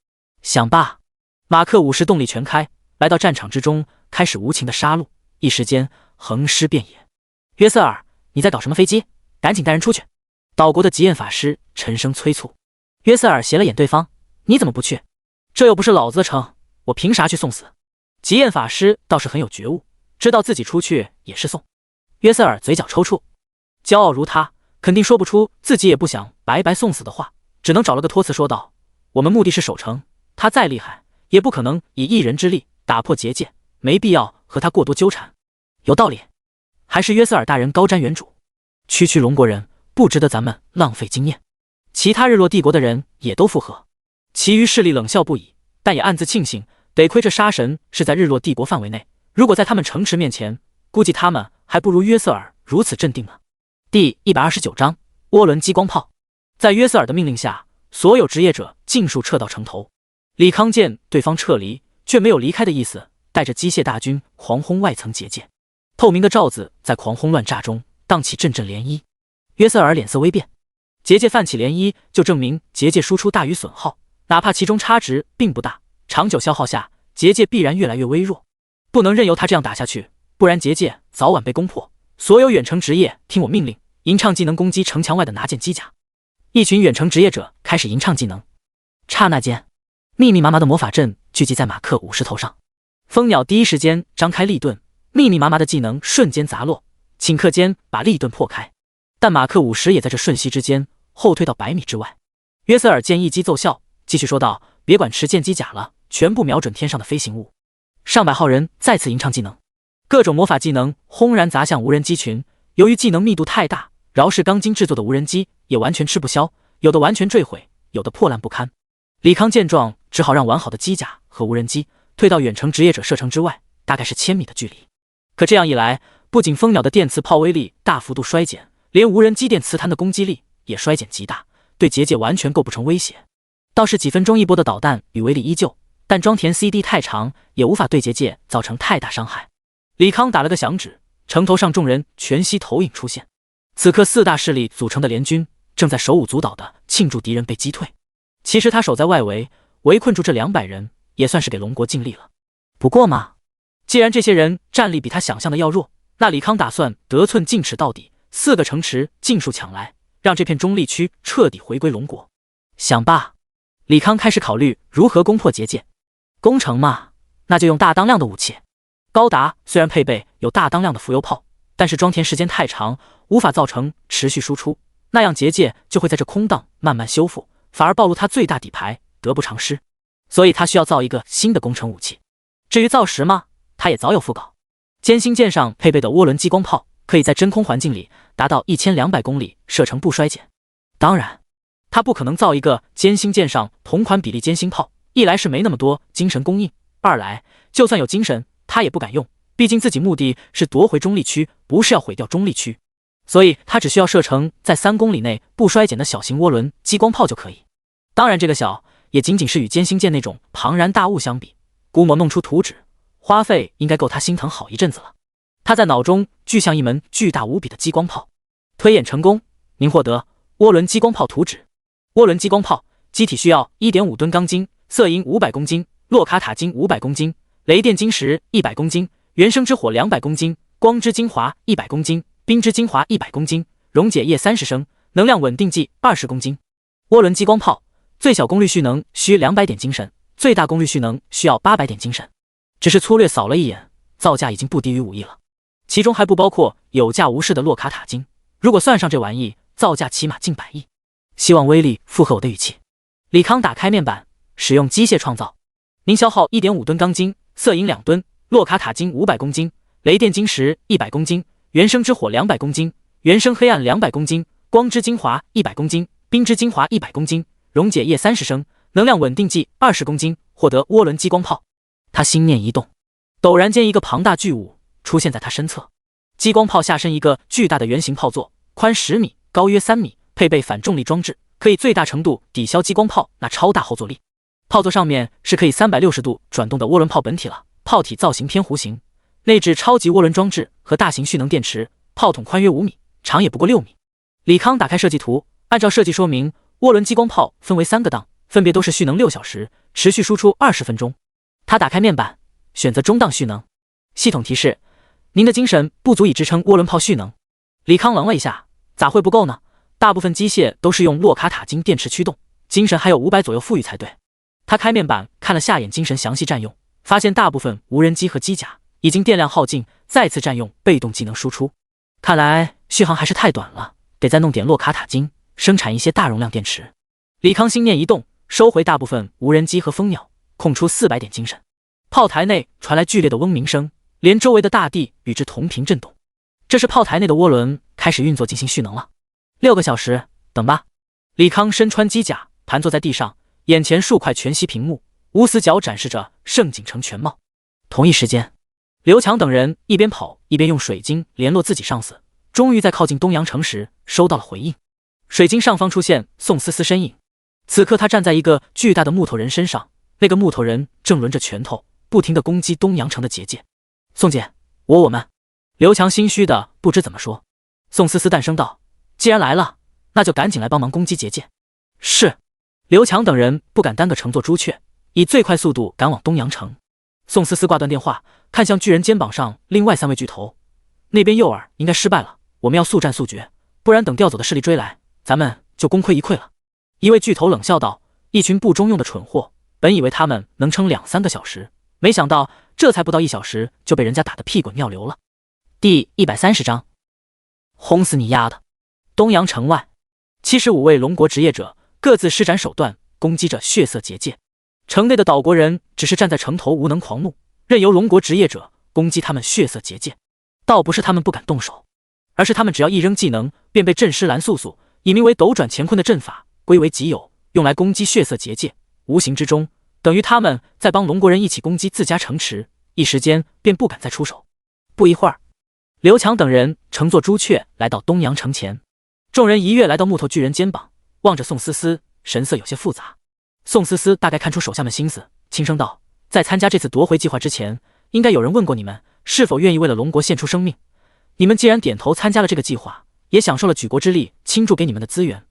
想罢，马克50动力全开，来到战场之中，开始无情的杀戮，一时间横尸遍野。约瑟尔，你在搞什么飞机？赶紧带人出去！岛国的极焰法师沉声催促。约瑟尔斜了眼对方，你怎么不去？这又不是老子的城，我凭啥去送死？极焰法师倒是很有觉悟，知道自己出去也是送。约瑟尔嘴角抽搐，骄傲如他，肯定说不出自己也不想白白送死的话，只能找了个托词说道：我们目的是守城，他再厉害也不可能以一人之力打破结界，没必要和他过多纠缠。有道理，还是约瑟尔大人高瞻远瞩，区区龙国人不值得咱们浪费经验。其他日落帝国的人也都附和，其余势力冷笑不已，但也暗自庆幸，得亏这杀神是在日落帝国范围内，如果在他们城池面前，估计他们还不如约瑟尔如此镇定呢。第129章涡轮激光炮。在约瑟尔的命令下，所有职业者尽数撤到城头。李康见对方撤离，却没有离开的意思，带着机械大军狂轰外层结界。透明的罩子在狂轰乱炸中荡起阵阵涟漪。约瑟尔脸色微变，结界泛起涟漪，就证明结界输出大于损耗，哪怕其中差值并不大，长久消耗下，结界必然越来越微弱。不能任由他这样打下去，不然结界早晚被攻破。所有远程职业听我命令，吟唱技能攻击城墙外的拿剑机甲。一群远程职业者开始吟唱技能，刹那间，密密麻麻的魔法阵聚集在马克50头上。蜂鸟第一时间张开利盾，密密麻麻的技能瞬间砸落，顷刻间把利盾破开。但马克50也在这瞬息之间后退到100米之外。约瑟尔见一击奏效，继续说道：别管持剑机甲了，全部瞄准天上的飞行物。上百号人再次吟唱技能，各种魔法技能轰然砸向无人机群。由于技能密度太大，饶是钢筋制作的无人机也完全吃不消，有的完全坠毁，有的破烂不堪。李康见状，只好让完好的机甲和无人机退到远程职业者射程之外，大概是1000米的距离。可这样一来，不仅蜂鸟的电磁炮威力大幅度衰减，连无人机电磁弹的攻击力也衰减极大，对结界完全构不成威胁。倒是几分钟一波的导弹与威力依旧，但装填 CD 太长，也无法对结界造成太大伤害。李康打了个响指，城头上众人全息投影出现。此刻4大势力组成的联军正在手舞足蹈地庆祝敌人被击退。其实他守在外围，围困住这200人，也算是给龙国尽力了。不过嘛，既然这些人战力比他想象的要弱，那李康打算得寸进尺到底，4个城池尽数抢来，让这片中立区彻底回归龙国。想罢，李康开始考虑如何攻破结界。攻城嘛，那就用大当量的武器。高达虽然配备有大当量的浮游炮，但是装填时间太长，无法造成持续输出，那样结界就会在这空档慢慢修复，反而暴露他最大底牌，得不偿失。所以他需要造一个新的攻城武器。至于造时吗，他也早有讣告。歼星舰上配备的涡轮激光炮可以在真空环境里达到1200公里射程不衰减。当然，他不可能造一个歼星舰上同款比例歼星炮，一来是没那么多精神供应，二来就算有精神他也不敢用，毕竟自己目的是夺回中立区，不是要毁掉中立区。所以他只需要射程在3公里内不衰减的小型涡轮激光炮就可以。当然这个小也仅仅是与歼星舰那种庞然大物相比，估摸弄出图纸花费应该够他心疼好一阵子了。他在脑中具象一门巨大无比的激光炮，推演成功，您获得涡轮激光炮图纸。涡轮激光炮机体需要 1.5 吨钢筋，色银500公斤，洛卡塔金500公斤，雷电晶石100公斤，原生之火200公斤，光之精华100公斤，冰之精华100公斤，溶解液30升，能量稳定剂20公斤。涡轮激光炮最小功率蓄能需200点精神，最大功率蓄能需要800点精神。只是粗略扫了一眼，造价已经不低于5亿了，其中还不包括有价无市的洛卡塔金。如果算上这玩意，造价起码近100亿。希望威力符合我的语气。李康打开面板，使用机械创造。您消耗 1.5 吨钢筋，色银2吨，洛卡塔金500公斤，雷电晶石100公斤，原生之火200公斤，原生黑暗200公斤，光之精华100公斤，冰之精华100公斤，溶解液30升，能量稳定剂20公斤，获得涡轮激光炮。他心念一动，陡然间一个庞大巨物出现在他身侧。激光炮下身一个巨大的圆形炮座，宽10米，高约3米，配备反重力装置，可以最大程度抵消激光炮那超大后坐力。炮座上面是可以360度转动的涡轮炮本体了，炮体造型偏弧形，内置超级涡轮装置和大型蓄能电池，炮筒宽约5米，长也不过6米。李康打开设计图，按照设计说明，涡轮激光炮分为3个档，分别都是蓄能6小时，持续输出20分钟。他打开面板，选择中档蓄能。系统提示：您的精神不足以支撑涡轮炮蓄能。李康愣了一下，咋会不够呢？大部分机械都是用洛卡塔金电池驱动，精神还有500左右富裕才对。他开面板看了下眼精神详细占用，发现大部分无人机和机甲已经电量耗尽，再次占用被动技能输出。看来续航还是太短了，得再弄点洛卡塔金，生产一些大容量电池。李康心念一动，收回大部分无人机和蜂鸟，空出400点精神。炮台内传来剧烈的嗡鸣声，连周围的大地与之同频震动。这是炮台内的涡轮开始运作进行蓄能了。6个小时，等吧。李康身穿机甲，盘坐在地上，眼前数块全息屏幕，无死角展示着盛景城全貌。同一时间，刘强等人一边跑一边用水晶联络自己上司，终于在靠近东阳城时收到了回应。水晶上方出现宋思思身影，此刻他站在一个巨大的木头人身上，那个木头人正抡着拳头不停地攻击东阳城的结界。宋姐，我们刘强心虚的不知怎么说。宋思思淡声道：既然来了，那就赶紧来帮忙攻击结界。是。刘强等人不敢单个乘坐朱雀，以最快速度赶往东阳城。宋思思挂断电话，看向巨人肩膀上另外3位巨头，那边诱饵应该失败了，我们要速战速决，不然等调走的势力追来，咱们就功亏一篑了。一位巨头冷笑道：一群不中用的蠢货，本以为他们能撑2-3个小时，没想到这才不到1小时就被人家打得屁滚尿流了。第130章，轰死你丫的！东阳城外，75位龙国职业者各自施展手段攻击着血色结界。城内的岛国人只是站在城头无能狂怒，任由龙国职业者攻击他们血色结界。倒不是他们不敢动手，而是他们只要一扔技能，便被镇尸蓝素素以名为斗转乾坤的阵法归为己有，用来攻击血色结界，无形之中等于他们在帮龙国人一起攻击自家城池，一时间便不敢再出手。不一会儿，刘强等人乘坐朱雀来到东阳城前，众人一跃来到木头巨人肩膀，望着宋思思，神色有些复杂。宋思思大概看出手下们心思，轻声道：在参加这次夺回计划之前，应该有人问过你们是否愿意为了龙国献出生命。你们既然点头参加了这个计划，也享受了举国之力倾注给你们的资源，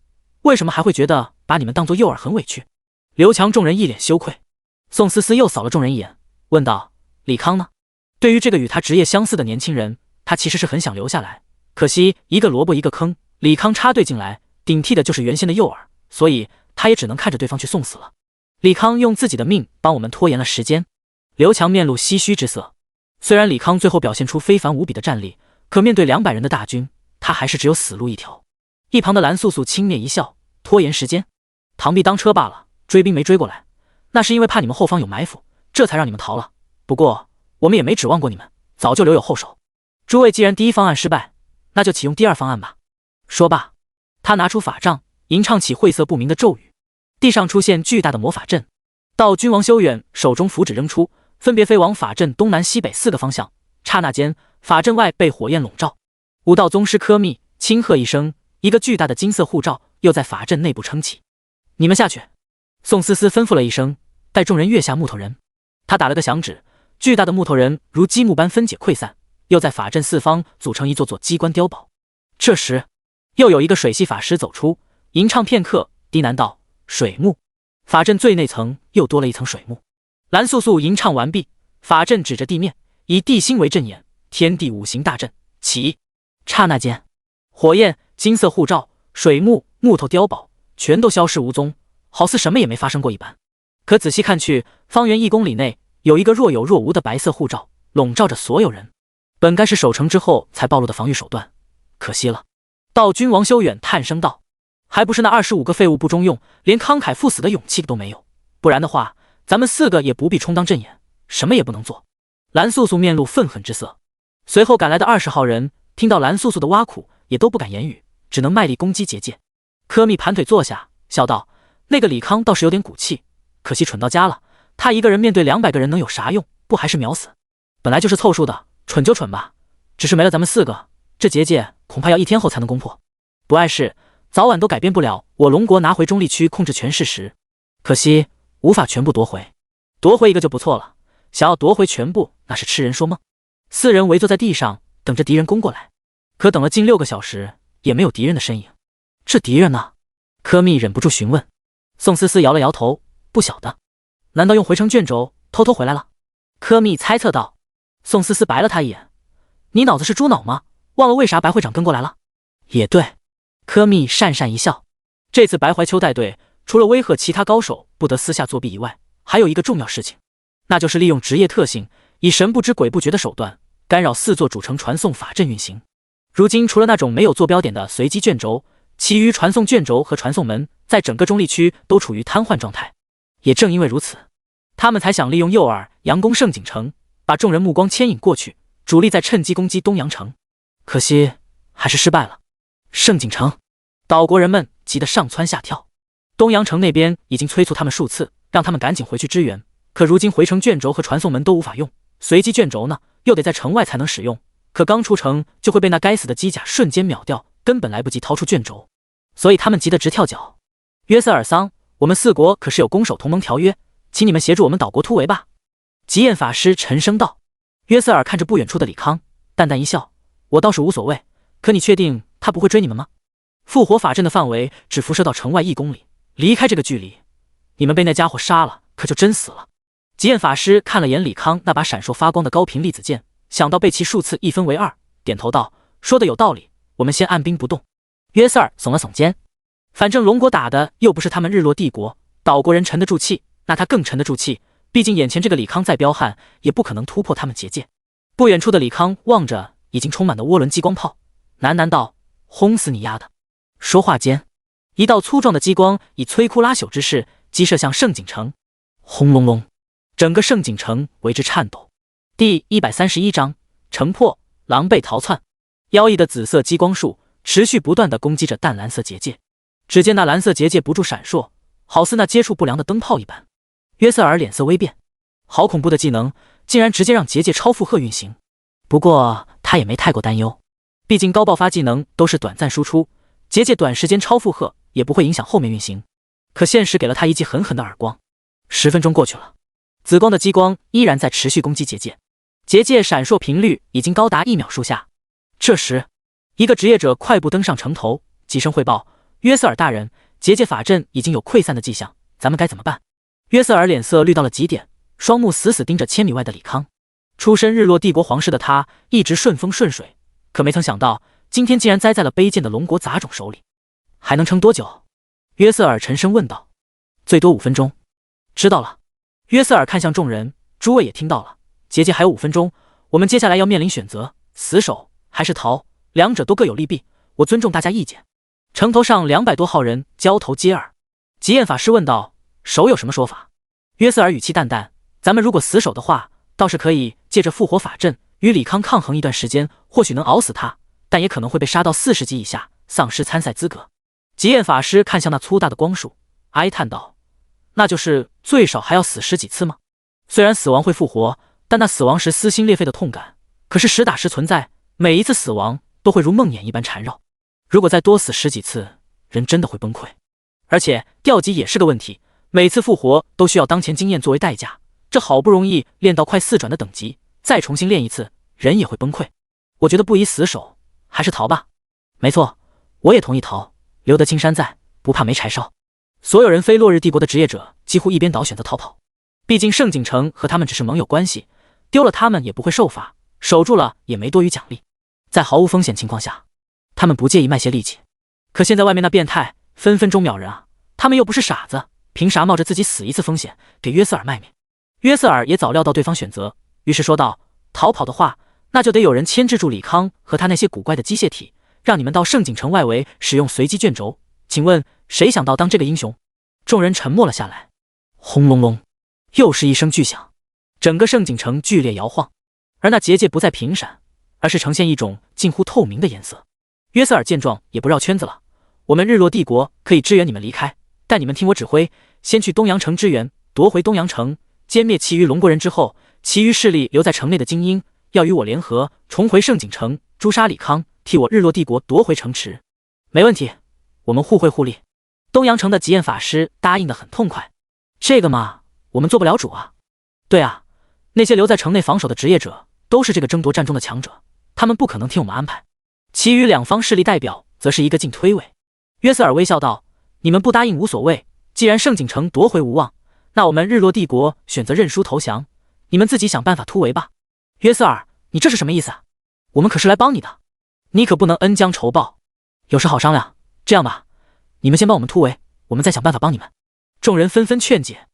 为什么还会觉得把你们当作诱饵很委屈？刘强众人一脸羞愧。宋思思又扫了众人一眼，问道：李康呢？对于这个与他职业相似的年轻人，他其实是很想留下来，可惜一个萝卜一个坑，李康插队进来，顶替的就是原先的诱饵，所以他也只能看着对方去送死了。李康用自己的命帮我们拖延了时间。刘强面露唏嘘之色。虽然李康最后表现出非凡无比的战力，可面对200人的大军，他还是只有死路一条。一旁的蓝素素轻蔑一笑：拖延时间，螳臂当车罢了，追兵没追过来，那是因为怕你们后方有埋伏，这才让你们逃了。不过我们也没指望过你们，早就留有后手。诸位既然第一方案失败，那就启用第2方案吧。说罢，他拿出法杖，吟唱起晦涩不明的咒语，地上出现巨大的魔法阵。道君王修远手中符纸扔出，分别飞往法阵东南西北4个方向。刹那间，法阵外被火焰笼罩。武道宗师科密轻喝一声，一个巨大的金色护罩又在法阵内部撑起。你们下去。宋思思吩咐了一声，带众人跃下木头人。他打了个响指，巨大的木头人如积木般分解溃散，又在法阵4方组成一座座机关碉堡。这时，又有一个水系法师走出，吟唱片刻，低喃道：水幕。法阵最内层又多了一层水幕。蓝素素吟唱完毕，法阵指着地面，以地心为阵眼，天地五行大阵起。刹那间，火焰、金色护罩、水幕、木头碉堡全都消失无踪，好似什么也没发生过一般。可仔细看去，方圆1公里内有一个若有若无的白色护罩笼罩着所有人，本该是守城之后才暴露的防御手段，可惜了。道君王修远叹声道：“还不是那25个废物不中用，连慷慨赴死的勇气都没有，不然的话，咱们4个也不必充当阵眼，什么也不能做。”蓝素素面露愤恨之色。随后赶来的20号人听到蓝素素的挖苦，也都不敢言语，只能卖力攻击结界。柯密盘腿坐下，笑道：“那个李康倒是有点骨气，可惜蠢到家了。他一个人面对200个人能有啥用？不还是秒死？本来就是凑数的，蠢就蠢吧。只是没了咱们4个，这结界恐怕要1天后才能攻破。不碍事，早晚都改变不了我龙国拿回中立区控制权事实。可惜无法全部夺回，夺回一个就不错了，想要夺回全部，那是痴人说梦。”4人围坐在地上，等着敌人攻过来。可等了近6个小时，也没有敌人的身影。这敌人呢？柯密忍不住询问。宋思思摇了摇头，不晓得。难道用回城卷轴偷偷回来了？柯密猜测道。宋思思白了他一眼：“你脑子是猪脑吗？忘了为啥白会长跟过来了？”也对，柯密讪讪一笑。这次白怀秋带队，除了威吓其他高手不得私下作弊以外，还有一个重要事情，那就是利用职业特性，以神不知鬼不觉的手段干扰4座主城传送法阵运行。如今除了那种没有坐标点的随机卷轴，其余传送卷轴和传送门在整个中立区都处于瘫痪状态。也正因为如此，他们才想利用诱饵佯攻盛景城，把众人目光牵引过去，主力再趁机攻击东阳城。可惜还是失败了。盛景城，岛国人们急得上蹿下跳。东阳城那边已经催促他们数次，让他们赶紧回去支援。可如今回城卷轴和传送门都无法用，随机卷轴呢，又得在城外才能使用。可刚出城就会被那该死的机甲瞬间秒掉，根本来不及掏出卷轴，所以他们急得直跳脚。约瑟尔桑，我们4国可是有攻守同盟条约，请你们协助我们岛国突围吧。极焰法师沉声道。约瑟尔看着不远处的李康，淡淡一笑：“我倒是无所谓，可你确定他不会追你们吗？复活法阵的范围只辐射到城外1公里，离开这个距离，你们被那家伙杀了，可就真死了。”极焰法师看了眼李康那把闪烁发光的高频粒子剑，想到被其数次1分为2，点头道：“说的有道理，我们先按兵不动。”约瑟尔耸了耸肩，反正龙国打的又不是他们日落帝国，岛国人沉得住气，那他更沉得住气。毕竟眼前这个李康再彪悍，也不可能突破他们结界。不远处的李康望着已经充满的涡轮激光炮，喃喃道：“轰死你丫的！”说话间，一道粗壮的激光以摧枯拉朽之势击射向盛景城。轰隆隆，整个盛景城为之颤抖。第131章城破，狼狈逃窜。妖异的紫色激光束持续不断地攻击着淡蓝色结界。只见那蓝色结界不住闪烁，好似那接触不良的灯泡一般。约瑟尔脸色微变，好恐怖的技能，竟然直接让结界超负荷运行。不过他也没太过担忧，毕竟高爆发技能都是短暂输出，结界短时间超负荷也不会影响后面运行。可现实给了他一记狠狠的耳光。10分钟过去了，紫光的激光依然在持续攻击结界，结界闪烁频率已经高达1秒数下。这时，一个职业者快步登上城头，急声汇报：“约瑟尔大人，结界法阵已经有溃散的迹象，咱们该怎么办？”约瑟尔脸色绿到了极点，双目死死盯着千米外的李康。出身日落帝国皇室的他一直顺风顺水，可没曾想到今天竟然栽在了卑贱的龙国杂种手里。还能撑多久？约瑟尔沉声问道。最多5分钟。知道了。约瑟尔看向众人，诸位也听到了，结界还有5分钟，我们接下来要面临选择，死守还是逃，两者都各有利弊，我尊重大家意见。城头上200多号人交头接耳。极焰法师问道：“守有什么说法？”约瑟尔语气淡淡：“咱们如果死守的话，倒是可以借着复活法阵与李康抗衡一段时间，或许能熬死他，但也可能会被杀到40级以下，丧失参赛资格。”极焰法师看向那粗大的光束，哀叹道：“那就是最少还要死10几次吗？虽然死亡会复活，但那死亡时撕心裂肺的痛感，可是实打实存在，每一次死亡都会如梦魇一般缠绕。如果再多死10几次，人真的会崩溃。而且掉级也是个问题，每次复活都需要当前经验作为代价，这好不容易练到快4转的等级，再重新练一次，人也会崩溃。我觉得不宜死守，还是逃吧。”“没错，我也同意逃，留得青山在，不怕没柴烧。”所有人非落日帝国的职业者几乎一边倒选择逃跑。毕竟盛景城和他们只是盟友关系，丢了他们也不会受罚，守住了也没多余奖励。在毫无风险情况下，他们不介意卖些力气。可现在外面那变态分分钟秒人啊，他们又不是傻子，凭啥冒着自己死一次风险给约瑟尔卖命？约瑟尔也早料到对方选择，于是说道：逃跑的话，那就得有人牵制住李康和他那些古怪的机械体，让你们到盛景城外围使用随机卷轴。请问谁想到当这个英雄？众人沉默了下来。轰隆隆，又是一声巨响，整个盛景城剧烈摇晃，而那结界不再频闪，而是呈现一种近乎透明的颜色。约瑟尔见状也不绕圈子了，我们日落帝国可以支援你们离开，但你们听我指挥，先去东阳城支援，夺回东阳城，歼灭其余龙国人之后，其余势力留在城内的精英要与我联合，重回盛景城，诛杀李康，替我日落帝国夺回城池。没问题，我们互惠互利。东阳城的极焰法师答应得很痛快。这个嘛，我们做不了主啊。对啊，那些留在城内防守的职业者都是这个争夺战中的强者，他们不可能听我们安排。其余两方势力代表则是一个劲推诿。约瑟尔微笑道：你们不答应无所谓，既然盛景城夺回无望，那我们日落帝国选择认输投降，你们自己想办法突围吧。约瑟尔，你这是什么意思啊？我们可是来帮你的，你可不能恩将仇报，有事好商量。这样吧，你们先帮我们突围，我们再想办法帮你们。众人纷纷劝解。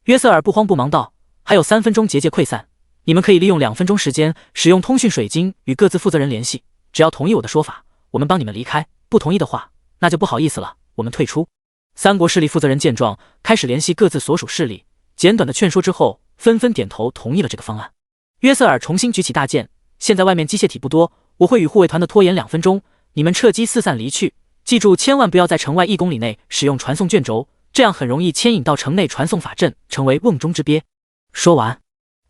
约瑟尔不慌不忙道：还有3分钟结界溃散，你们可以利用2分钟时间使用通讯水晶与各自负责人联系，只要同意我的说法，我们帮你们离开，不同意的话，那就不好意思了，我们退出。3国势力负责人见状，开始联系各自所属势力，简短的劝说之后，纷纷点头同意了这个方案。约瑟尔重新举起大剑，现在外面机械体不多，我会与护卫团的拖延2分钟，你们撤机四散离去，记住千万不要在城外1公里内使用传送卷轴，这样很容易牵引到城内传送法阵，成为瓮中之鳖。说完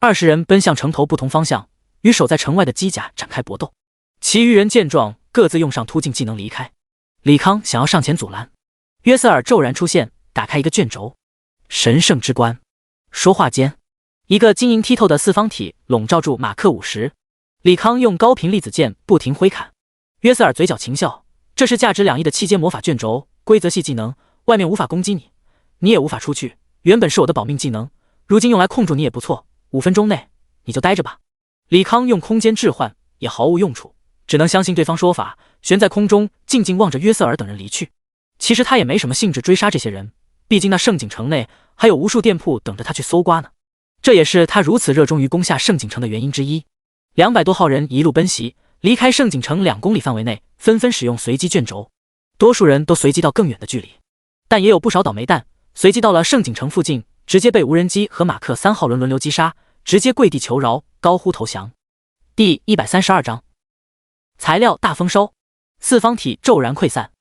，20人奔向城头不同方向，与守在城外的机甲展开搏斗。其余人见状，各自用上突进技能离开。李康想要上前阻拦，约瑟尔骤然出现，打开一个卷轴。神圣之冠。说话间，一个晶莹剔透的四方体笼罩住马克50。李康用高频粒子剑不停挥砍。约瑟尔嘴角轻笑，这是价值2亿的气阶魔法卷轴，规则系技能，外面无法攻击你，你也无法出去，原本是我的保命技能，如今用来控住你也不错，5分钟内你就待着吧。李康用空间置换也毫无用处，只能相信对方说法，悬在空中静静望着约瑟尔等人离去。其实他也没什么兴致追杀这些人，毕竟那盛景城内还有无数店铺等着他去搜刮呢。这也是他如此热衷于攻下盛景城的原因之一。200多号人一路奔袭，离开盛景城2公里范围内，纷纷使用随机卷轴，多数人都随机到更远的距离，但也有不少倒霉蛋随机到了盛景城附近，直接被无人机和马克3号轮轮流击杀，直接跪地求饶，高呼投降。第132章材料大丰收，四方体骤然溃散。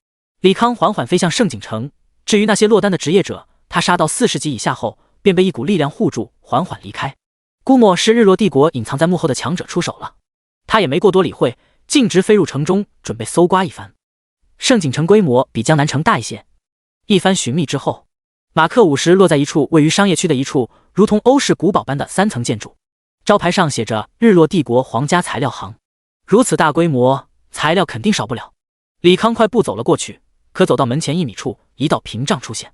李康缓缓飞向盛景城，至于那些落单的职业者，他杀到40级以下后便被一股力量护住，缓缓离开。估摸是日落帝国隐藏在幕后的强者出手了，他也没过多理会，径直飞入城中，准备搜刮一番。盛景城规模比江南城大一些，一番寻觅之后，马克50落在一处位于商业区的一处如同欧式古堡般的3层建筑，招牌上写着日落帝国皇家材料行。如此大规模，材料肯定少不了。李康快步走了过去，可走到门前1米处，一道屏障出现，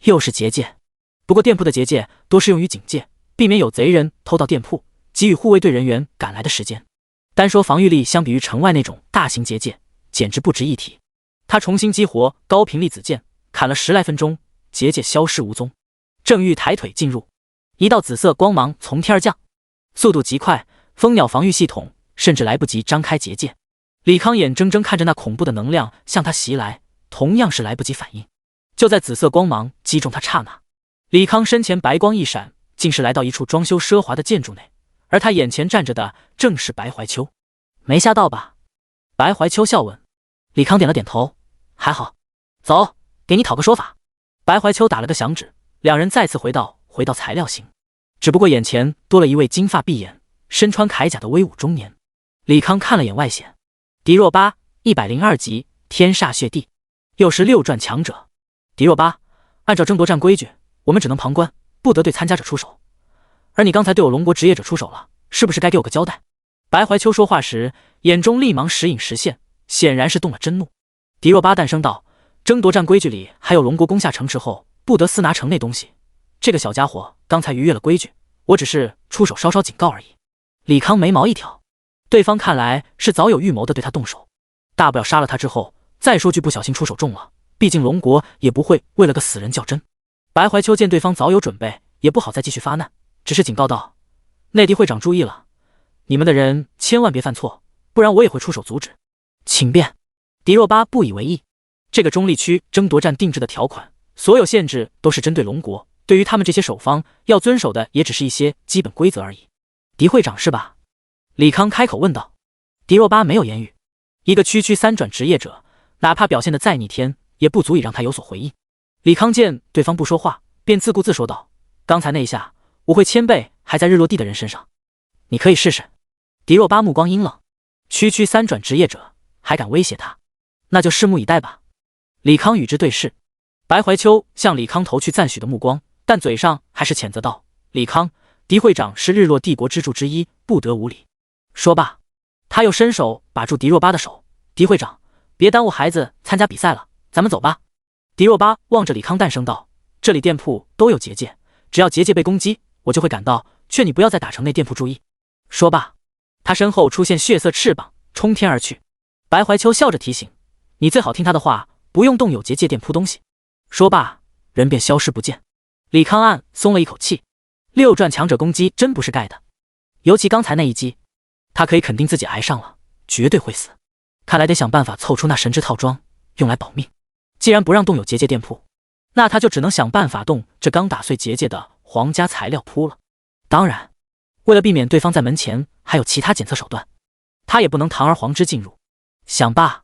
又是结界。不过店铺的结界多是用于警戒，避免有贼人偷到店铺，给予护卫队人员赶来的时间。单说防御力，相比于城外那种大型结界，简直不值一提。他重新激活高频粒子剑，砍了10来分钟，结界消失无踪。正欲抬腿进入，一道紫色光芒从天而降，速度极快，蜂鸟防御系统甚至来不及张开结界。李康眼睁睁看着那恐怖的能量向他袭来，同样是来不及反应。就在紫色光芒击中他刹那，李康身前白光一闪，竟是来到一处装修奢华的建筑内，而他眼前站着的正是白怀秋。没吓到吧？白怀秋笑问。李康点了点头，还好。走，给你讨个说法。白怀秋打了个响指，两人再次回到材料型，只不过眼前多了一位金发碧眼、身穿铠甲的威武中年。李康看了眼外显，狄若巴102级天煞血帝，又是6转强者。狄若巴，按照争夺战规矩，我们只能旁观，不得对参加者出手。而你刚才对我龙国职业者出手了，是不是该给我个交代？白怀秋说话时，眼中立芒时隐时现，显然是动了真怒。狄若巴诞生道：争夺战规矩里还有龙国攻下城池后不得私拿城内东西，这个小家伙刚才逾越了规矩，我只是出手稍稍警告而已。李康眉毛一挑，对方看来是早有预谋的对他动手，大不了杀了他之后再说句不小心出手中了，毕竟龙国也不会为了个死人较真。白怀秋见对方早有准备，也不好再继续发难，只是警告道：内地会长注意了，你们的人千万别犯错，不然我也会出手阻止。请便。狄若巴不以为意，这个中立区争夺战定制的条款，所有限制都是针对龙国，对于他们这些守方要遵守的也只是一些基本规则而已。狄会长是吧？李康开口问道。狄若巴没有言语，一个区3转职业者，哪怕表现得再逆天，也不足以让他有所回应。李康见对方不说话，便自顾自说道：刚才那一下，我会1000倍还在日落地的人身上，你可以试试。狄若巴目光阴冷，区3转职业者还敢威胁他，那就拭目以待吧。李康与之对视，白怀秋向李康投去赞许的目光，但嘴上还是谴责道：李康，狄会长是日落帝国支柱之一，不得无礼。说罢，他又伸手把住狄若巴的手：狄会长，别耽误孩子参加比赛了，咱们走吧。狄若巴望着李康淡声道：这里店铺都有结界，只要结界被攻击，我就会赶到，劝你不要在打城内店铺注意。说罢，他身后出现血色翅膀，冲天而去。白怀秋笑着提醒：你最好听他的话，不用动有结界店铺东西。说罢，人便消失不见。李康暗松了一口气，6转强者攻击真不是盖的，尤其刚才那一击，他可以肯定自己挨上了，绝对会死。看来得想办法凑出那神之套装，用来保命。既然不让动有结界店铺，那他就只能想办法动这刚打碎结界的皇家材料铺了。当然，为了避免对方在门前还有其他检测手段，他也不能堂而皇之进入。想罢，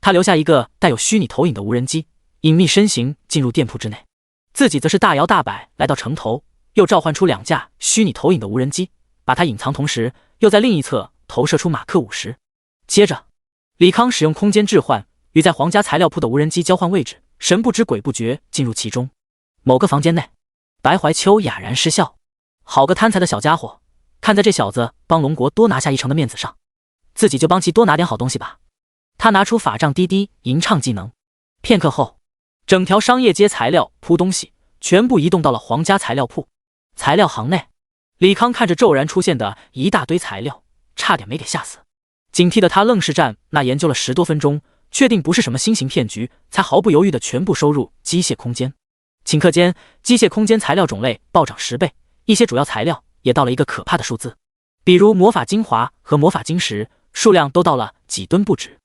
他留下一个带有虚拟投影的无人机，隐秘身形进入店铺之内，自己则是大摇大摆来到城头，又召唤出2架虚拟投影的无人机，把它隐藏，同时又在另一侧投射出马克50。接着，李康使用空间置换，与在皇家材料铺的无人机交换位置，神不知鬼不觉进入其中。某个房间内，白怀秋哑然失笑，好个贪财的小家伙，看在这小子帮龙国多拿下1城的面子上，自己就帮其多拿点好东西吧。他拿出法杖滴滴吟唱技能，片刻后，整条商业街材料铺东西全部移动到了皇家材料铺。材料行内，李康看着骤然出现的一大堆材料，差点没给吓死。警惕的他愣是站那研究了10多分钟，确定不是什么新型骗局，才毫不犹豫的全部收入机械空间。顷刻间，机械空间材料种类暴涨10倍，一些主要材料也到了一个可怕的数字，比如魔法精华和魔法晶石，数量都到了几吨不止。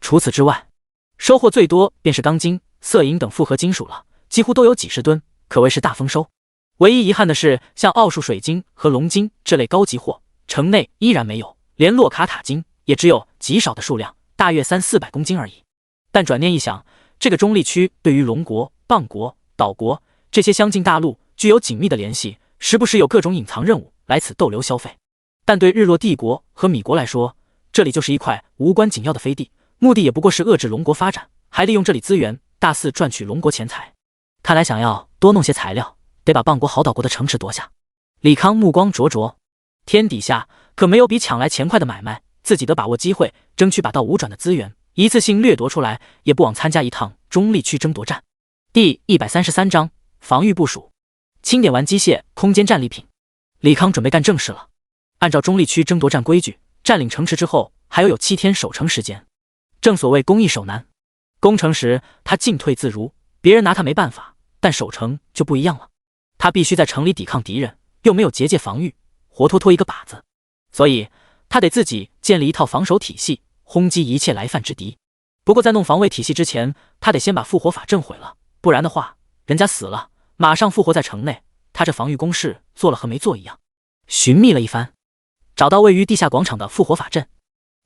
除此之外，收获最多便是钢筋、色银等复合金属了，几乎都有几10吨，可谓是大丰收。唯一遗憾的是，像奥数水晶和龙晶这类高级货，城内依然没有，连洛卡塔金也只有极少的数量，大约300-400公斤而已。但转念一想，这个中立区对于龙国、蚌国、岛国这些相近大陆具有紧密的联系，时不时有各种隐藏任务来此逗留消费。但对日落帝国和米国来说，这里就是一块无关紧要的飞地，目的也不过是遏制龙国发展，还利用这里资源大肆赚取龙国钱财。看来想要多弄些材料，得把蚌国好岛国的城池夺下。李康目光灼灼，天底下可没有比抢来钱快的买卖，自己得把握机会，争取把到5转的资源一次性掠夺出来，也不枉参加一趟中立区争夺战。第133章防御部署。清点完机械空间战利品，李康准备干正事了。按照中立区争夺战规矩，占领城池之后还有7天守城时间。正所谓攻易守难，攻城时他进退自如，别人拿他没办法，但守城就不一样了。他必须在城里抵抗敌人，又没有结界防御，活脱脱一个靶子，所以他得自己建立一套防守体系，轰击一切来犯之敌。不过在弄防卫体系之前，他得先把复活法阵毁了，不然的话，人家死了马上复活在城内，他这防御工事做了和没做一样。寻觅了一番，找到位于地下广场的复活法阵。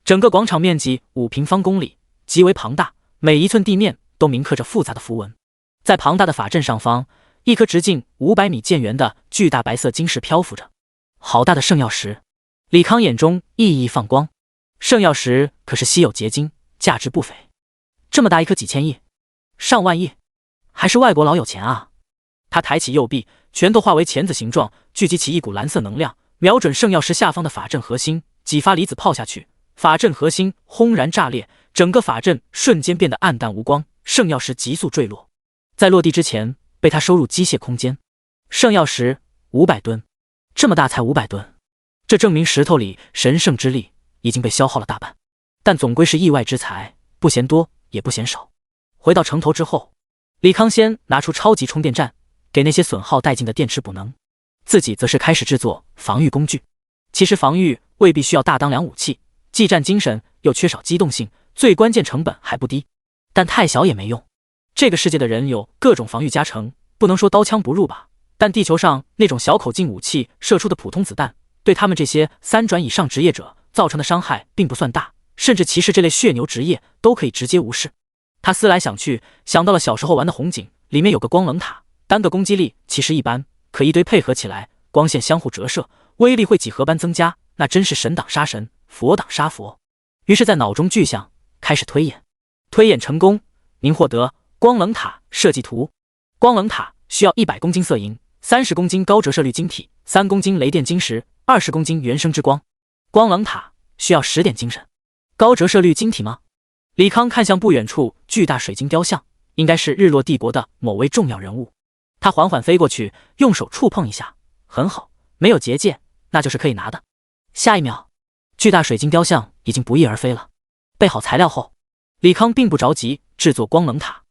整个广场面积5平方公里，极为庞大，每一寸地面都铭刻着复杂的符文。在庞大的法阵上方，一颗直径500米见圆的巨大白色晶石漂浮着。好大的圣药石！李康眼中熠熠放光。圣药石可是稀有结晶，价值不菲。这么大一颗几千亿、上万亿，还是外国老有钱啊！他抬起右臂，拳头化为钳子形状，聚集起一股蓝色能量，瞄准圣药石下方的法阵核心，几发离子炮下去。法阵核心轰然炸裂，整个法阵瞬间变得暗淡无光，圣药石急速坠落，在落地之前被他收入机械空间。圣药石500吨，这么大才500吨，这证明石头里神圣之力已经被消耗了大半。但总归是意外之财，不嫌多也不嫌少。回到城头之后，李康先拿出超级充电站，给那些损耗殆尽的电池补能，自己则是开始制作防御工具。其实防御未必需要大当量武器，既占精神又缺少机动性，最关键成本还不低。但太小也没用，这个世界的人有各种防御加成，不能说刀枪不入吧，但地球上那种小口径武器射出的普通子弹，对他们这些3转以上职业者造成的伤害并不算大，甚至骑士这类血牛职业都可以直接无视。他思来想去，想到了小时候玩的红警，里面有个光冷塔，单个攻击力其实一般，可一堆配合起来，光线相互折射，威力会几何般增加，那真是神挡杀神，佛挡杀佛。于是在脑中具象，开始推演。推演成功，您获得光冷塔设计图。光冷塔需要100公斤色银，30公斤高折射率晶体，3公斤雷电晶石，20公斤原生之光。光冷塔需要10点精神。高折射率晶体吗？李康看向不远处巨大水晶雕像，应该是日落帝国的某位重要人物。他缓缓飞过去，用手触碰一下，很好，没有结界，那就是可以拿的。下一秒，巨大水晶雕像已经不翼而飞了。备好材料后，李康并不着急制作光冷塔。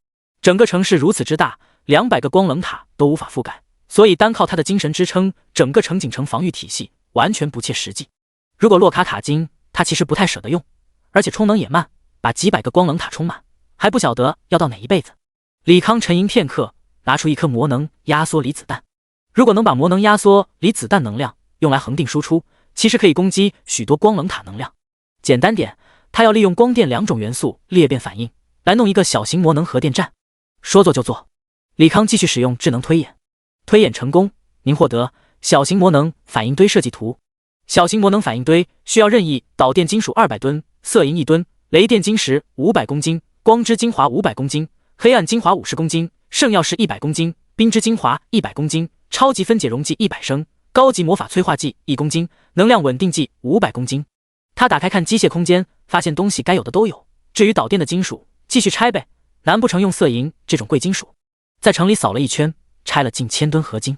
整个城市如此之大，200个光冷塔都无法覆盖，所以单靠他的精神支撑整个城景城防御体系完全不切实际。如果洛卡塔金，他其实不太舍得用，而且充能也慢，把几百个光冷塔充满，还不晓得要到哪一辈子。李康沉吟片刻，拿出一颗魔能压缩离子弹。如果能把魔能压缩离子弹能量用来恒定输出，其实可以攻击许多光冷塔能量。简单点，他要利用光电2种元素裂变反应来弄一个小型魔能核电站。说做就做，李康继续使用智能推演。推演成功，您获得小型魔能反应堆设计图。小型魔能反应堆需要任意导电金属200吨，色银1吨，雷电晶石500公斤，光之精华500公斤，黑暗精华50公斤，圣药石100公斤，冰之精华100公斤，超级分解溶剂100升，高级魔法催化剂1公斤，能量稳定剂500公斤。他打开看机械空间，发现东西该有的都有。至于导电的金属，继续拆呗，难不成用色银这种贵金属？在城里扫了一圈，拆了近1000吨合金。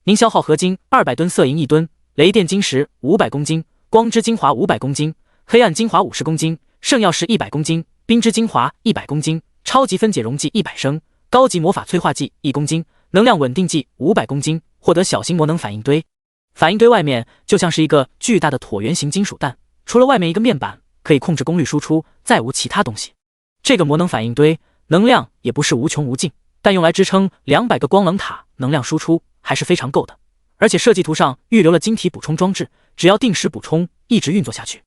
您消耗合金200吨，色银1吨，雷电晶石500公斤，光之精华500公斤，黑暗精华50公斤，圣药石100公斤，冰之精华100公斤，超级分解溶剂100升，高级魔法催化剂1公斤，能量稳定剂500公斤，获得小型魔能反应堆。反应堆外面就像是一个巨大的椭圆形金属蛋，除了外面一个面板可以控制功率输出，再无其他东西。这个魔能反应堆能量也不是无穷无尽，但用来支撑200个光冷塔能量输出还是非常够的。而且设计图上预留了晶体补充装置，只要定时补充，一直运作下去。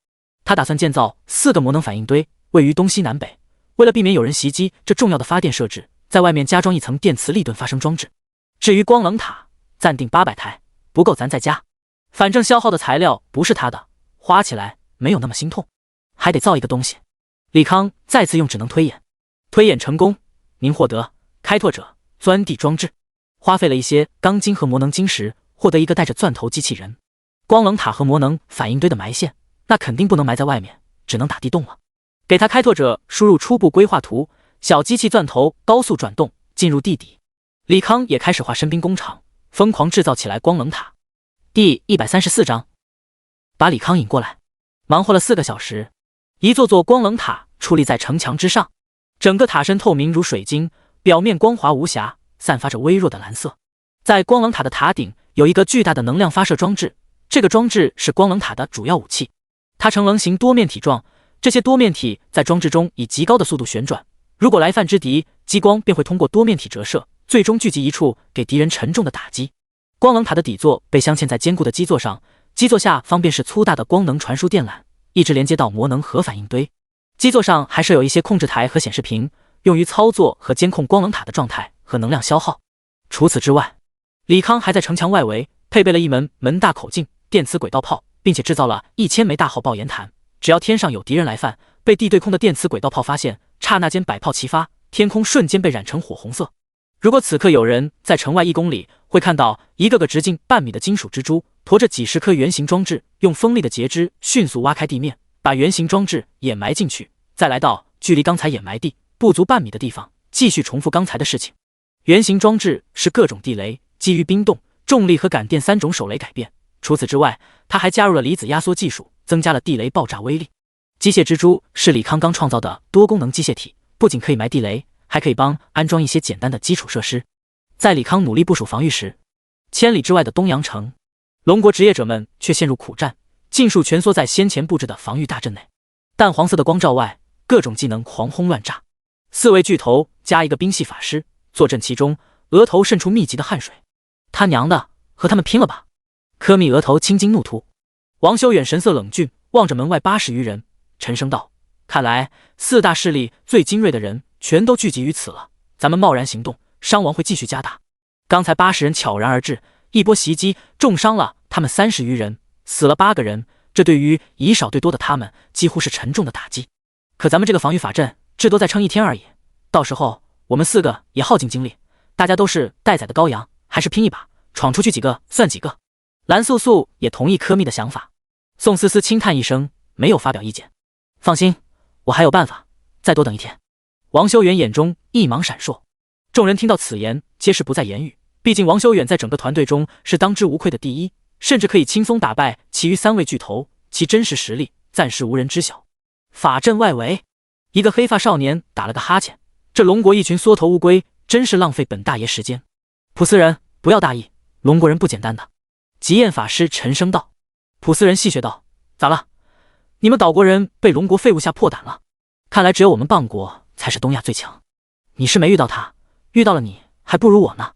他打算建造4个魔能反应堆，位于东西南北。为了避免有人袭击这重要的发电设置，在外面加装一层电磁力盾发生装置。至于光冷塔，暂定800台，不够咱再加。反正消耗的材料不是他的，花起来没有那么心痛。还得造一个东西。李康再次用智能推演，推演成功，您获得开拓者钻地装置。花费了一些钢筋和魔能晶石，获得一个带着钻头机器人。光冷塔和魔能反应堆的埋线，那肯定不能埋在外面，只能打地洞了。给他开拓者输入初步规划图，小机器钻头高速转动进入地底。李康也开始画身兵工厂，疯狂制造起来光冷塔。第134章，把李康引过来。忙活了4个小时，一座座光冷塔矗立在城墙之上，整个塔身透明如水晶，表面光滑无瑕，散发着微弱的蓝色。在光冷塔的塔顶有一个巨大的能量发射装置，这个装置是光冷塔的主要武器。它呈棱形多面体状，这些多面体在装置中以极高的速度旋转，如果来犯之敌，激光便会通过多面体折射，最终聚集一处，给敌人沉重的打击。光冷塔的底座被镶嵌在坚固的基座上，基座下方便是粗大的光能传输电缆，一直连接到魔能核反应堆。基座上还设有一些控制台和显示屏，用于操作和监控光冷塔的状态和能量消耗。除此之外，李康还在城墙外围配备了一门大口径电磁轨道炮，并且制造了1000枚大号爆炎弹，只要天上有敌人来犯，被地对空的电磁轨道炮发现，刹那间百炮齐发，天空瞬间被染成火红色。如果此刻有人在城外1公里，会看到一个个直径半米的金属蜘蛛驮着几十颗圆形装置，用锋利的截肢迅速挖开地面，把圆形装置掩埋进去，再来到距离刚才掩埋地不足半米的地方，继续重复刚才的事情。圆形装置是各种地雷，基于冰冻、重力和感电3种手雷改变。除此之外，他还加入了离子压缩技术，增加了地雷爆炸威力。机械蜘蛛是李康刚创造的多功能机械体，不仅可以埋地雷，还可以帮安装一些简单的基础设施。在李康努力部署防御时，千里之外的东阳城，龙国职业者们却陷入苦战，尽数蜷缩在先前布置的防御大阵内。淡黄色的光照外，各种技能狂轰乱炸。4位巨头加一个冰系法师坐镇其中，额头渗出密集的汗水。他娘的，和他们拼了吧！柯密额头青筋怒突。王修远神色冷峻，望着门外80余人，沉声道：“看来4大势力最精锐的人全都聚集于此了，咱们贸然行动，伤亡会继续加大。刚才80人悄然而至，一波袭击重伤了他们30余人，死了8个人，这对于以少对多的他们几乎是沉重的打击。可咱们这个防御法阵至多再撑1天而已，到时候我们4个也耗尽精力，大家都是待宰的羔羊，还是拼一把，闯出去几个算几个。”蓝素素也同意柯密的想法。宋思思轻叹一声，没有发表意见。放心，我还有办法，再多等1天。王修远眼中一芒闪烁。众人听到此言，皆是不再言语。毕竟王修远在整个团队中是当之无愧的第一，甚至可以轻松打败其余3位巨头，其真实实力暂时无人知晓。法阵外围，一个黑发少年打了个哈欠。这龙国一群缩头乌龟，真是浪费本大爷时间。普斯人不要大意，龙国人不简单的。极焰法师沉声道。普斯人戏谑道：“咋了？你们岛国人被龙国废物吓破胆了？看来只有我们蚌国才是东亚最强。你是没遇到他，遇到了你还不如我呢。”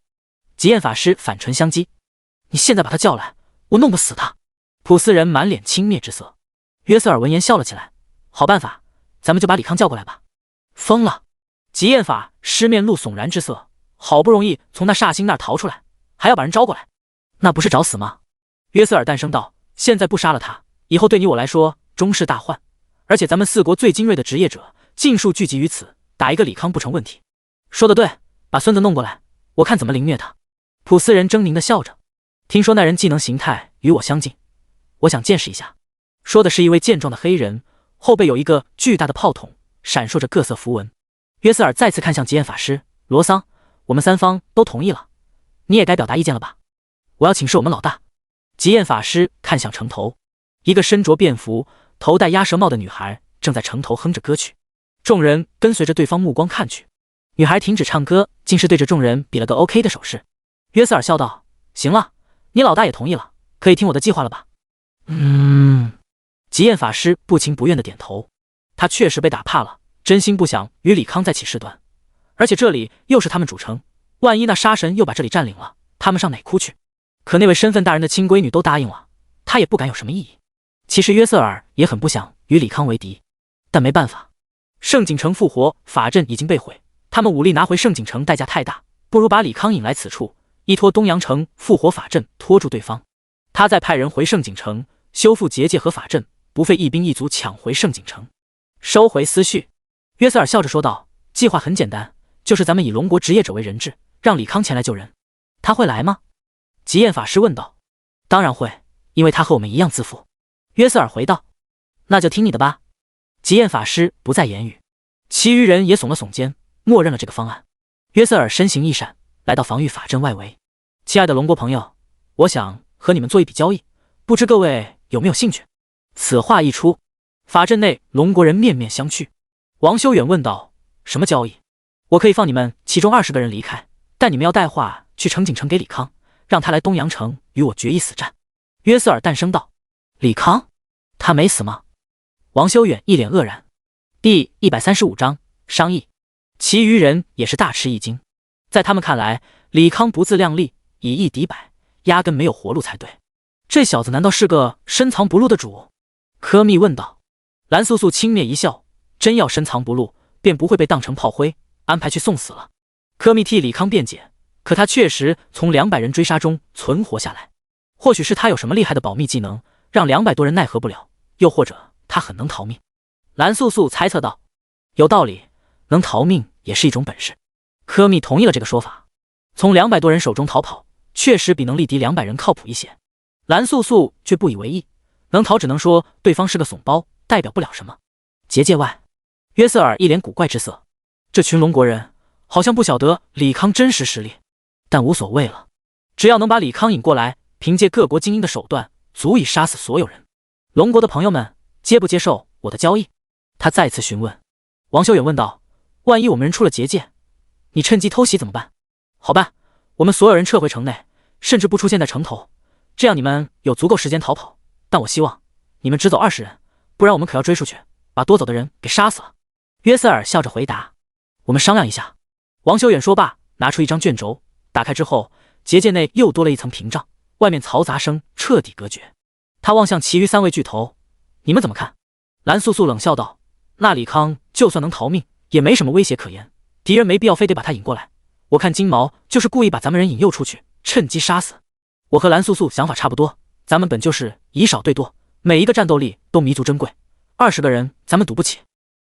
极焰法师反唇相讥：“你现在把他叫来，我弄不死他。”普斯人满脸轻蔑之色。约瑟尔闻言笑了起来：“好办法，咱们就把李康叫过来吧。”疯了！极焰法师面露悚然之色，好不容易从那煞星那儿逃出来，还要把人招过来，那不是找死吗？约瑟尔淡声道：“现在不杀了他，以后对你我来说终是大患。而且咱们4国最精锐的职业者尽数聚集于此，打一个李康不成问题。”说得对，把孙子弄过来，我看怎么凌虐他。普斯人狰狞地笑着：“听说那人技能形态与我相近，我想见识一下。”说的是一位健壮的黑人，后背有一个巨大的炮筒，闪烁着各色符文。约瑟尔再次看向极焰法师罗桑：“我们3方都同意了，你也该表达意见了吧？我要请示我们老大。”极焰法师看向城头，一个身着便服、头戴鸭舌帽的女孩正在城头哼着歌曲。众人跟随着对方目光看去，女孩停止唱歌，竟是对着众人比了个 OK 的手势。约瑟尔笑道：“行了，你老大也同意了，可以听我的计划了吧？”极焰法师不情不愿的点头。他确实被打怕了，真心不想与李康再起事端。而且这里又是他们主城，万一那杀神又把这里占领了，他们上哪哭去？可那位身份大人的亲闺女都答应了，他也不敢有什么异议。其实约瑟尔也很不想与李康为敌，但没办法，圣景城复活，法阵已经被毁，他们武力拿回圣景城代价太大，不如把李康引来此处，依托东阳城复活法阵拖住对方，他再派人回圣景城修复结界和法阵，不费一兵一卒抢回圣景城。收回思绪，约瑟尔笑着说道：“计划很简单，就是咱们以龙国职业者为人质，让李康前来救人。他会来吗？”极焰法师问道。“当然会，因为他和我们一样自负。”约瑟尔回道。“那就听你的吧。”极焰法师不再言语，其余人也耸了耸肩，默认了这个方案。约瑟尔身形一闪，来到防御法阵外围。“亲爱的龙国朋友，我想和你们做一笔交易，不知各位有没有兴趣？”此话一出，法阵内龙国人面面相觑。王修远问道：“什么交易？”“我可以放你们其中20个人离开，但你们要带话去城景城给李康，让他来东阳城与我决一死战。”约瑟尔淡声道：“李康，他没死吗？”王修远一脸愕然。第135章商议。其余人也是大吃一惊，在他们看来，李康不自量力，以一敌百，压根没有活路才对。这小子难道是个深藏不露的主？柯密问道。蓝素素轻蔑一笑：“真要深藏不露，便不会被当成炮灰，安排去送死了。”柯密替李康辩解，可他确实从200人追杀中存活下来。或许是他有什么厉害的保密技能，让200多人奈何不了，又或者他很能逃命。蓝素素猜测道。有道理，能逃命也是一种本事。柯密同意了这个说法。从200多人手中逃跑，确实比能力敌200人靠谱一些。蓝素素却不以为意，能逃只能说对方是个怂包，代表不了什么。结界外，约瑟尔一脸古怪之色，这群龙国人好像不晓得李康真实实力，但无所谓了。只要能把李康引过来，凭借各国精英的手段，足以杀死所有人。龙国的朋友们，接不接受我的交易？他再次询问。王修远问道：万一我们人出了结界，你趁机偷袭怎么办？好办，我们所有人撤回城内，甚至不出现在城头，这样你们有足够时间逃跑。但我希望你们只走20人，不然我们可要追出去，把多走的人给杀死了。约瑟尔笑着回答：我们商量一下。王修远说罢，拿出一张卷轴，打开之后，结界内又多了一层屏障，外面嘈杂声彻底隔绝。他望向其余3位巨头：你们怎么看？蓝素素冷笑道：那李康就算能逃命，也没什么威胁可言，敌人没必要非得把他引过来。我看金毛就是故意把咱们人引诱出去，趁机杀死。我和蓝素素想法差不多，咱们本就是以少对多，每一个战斗力都弥足珍贵，20个人咱们赌不起。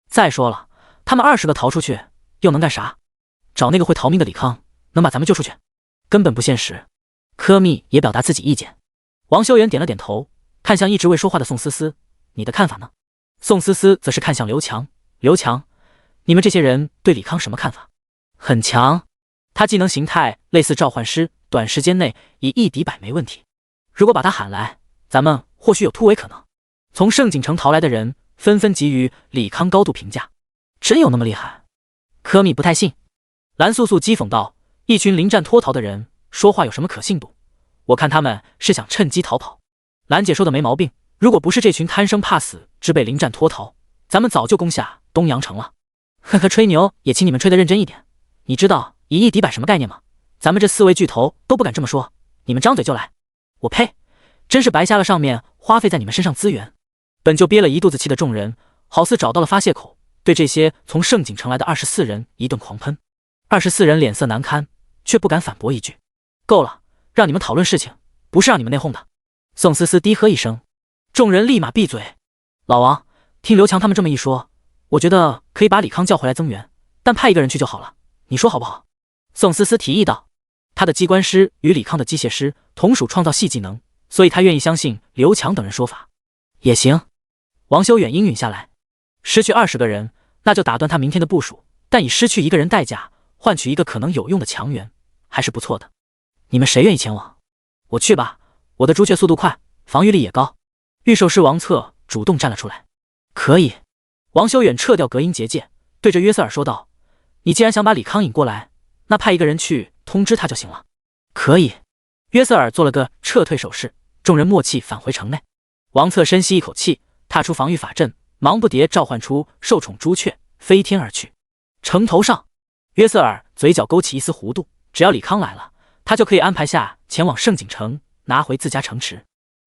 再说了，他们20个逃出去又能干啥？找那个会逃命的李康，能把咱们救出去？根本不现实。柯密也表达自己意见。王修远点了点头，看向一直未说话的宋思思：你的看法呢？宋思思则是看向刘强：刘强，你们这些人对李康什么看法？很强，他技能形态类似召唤师，短时间内以1敌100没问题。如果把他喊来，咱们或许有突围可能。从盛景城逃来的人纷纷给予李康高度评价。真有那么厉害？柯密不太信。蓝素素讥讽道：一群临战脱逃的人，说话有什么可信度？我看他们是想趁机逃跑。兰姐说的没毛病，如果不是这群贪生怕死之辈临战脱逃，咱们早就攻下东阳城了。呵呵，吹牛也请你们吹得认真一点。你知道以1敌100什么概念吗？咱们这4位巨头都不敢这么说，你们张嘴就来，我呸！真是白瞎了上面花费在你们身上资源。本就憋了一肚子气的众人，好似找到了发泄口，对这些从盛景城来的24人一顿狂喷。24人脸色难堪，却不敢反驳一句。够了，让你们讨论事情，不是让你们内讧的。宋思思低喝一声，众人立马闭嘴。老王，听刘强他们这么一说，我觉得可以把李康叫回来增援，但派1个人去就好了，你说好不好？宋思思提议道。他的机关师与李康的机械师同属创造系技能，所以他愿意相信刘强等人说法。也行。王修远应允下来。失去20个人，那就打断他明天的部署，但以失去1个人代价换取一个可能有用的强援，还是不错的。你们谁愿意前往？我去吧，我的朱雀速度快，防御力也高。御兽师王策主动站了出来。可以。王修远撤掉隔音结界，对着约瑟尔说道：你既然想把李康引过来，那派1个人去通知他就行了。可以。约瑟尔做了个撤退手势，众人默契返回城内。王策深吸一口气，踏出防御法阵，忙不迭召唤出受宠朱雀，飞天而去。城头上，约瑟尔嘴角勾起一丝弧度，只要李康来了，他就可以安排下前往盛景城，拿回自家城池。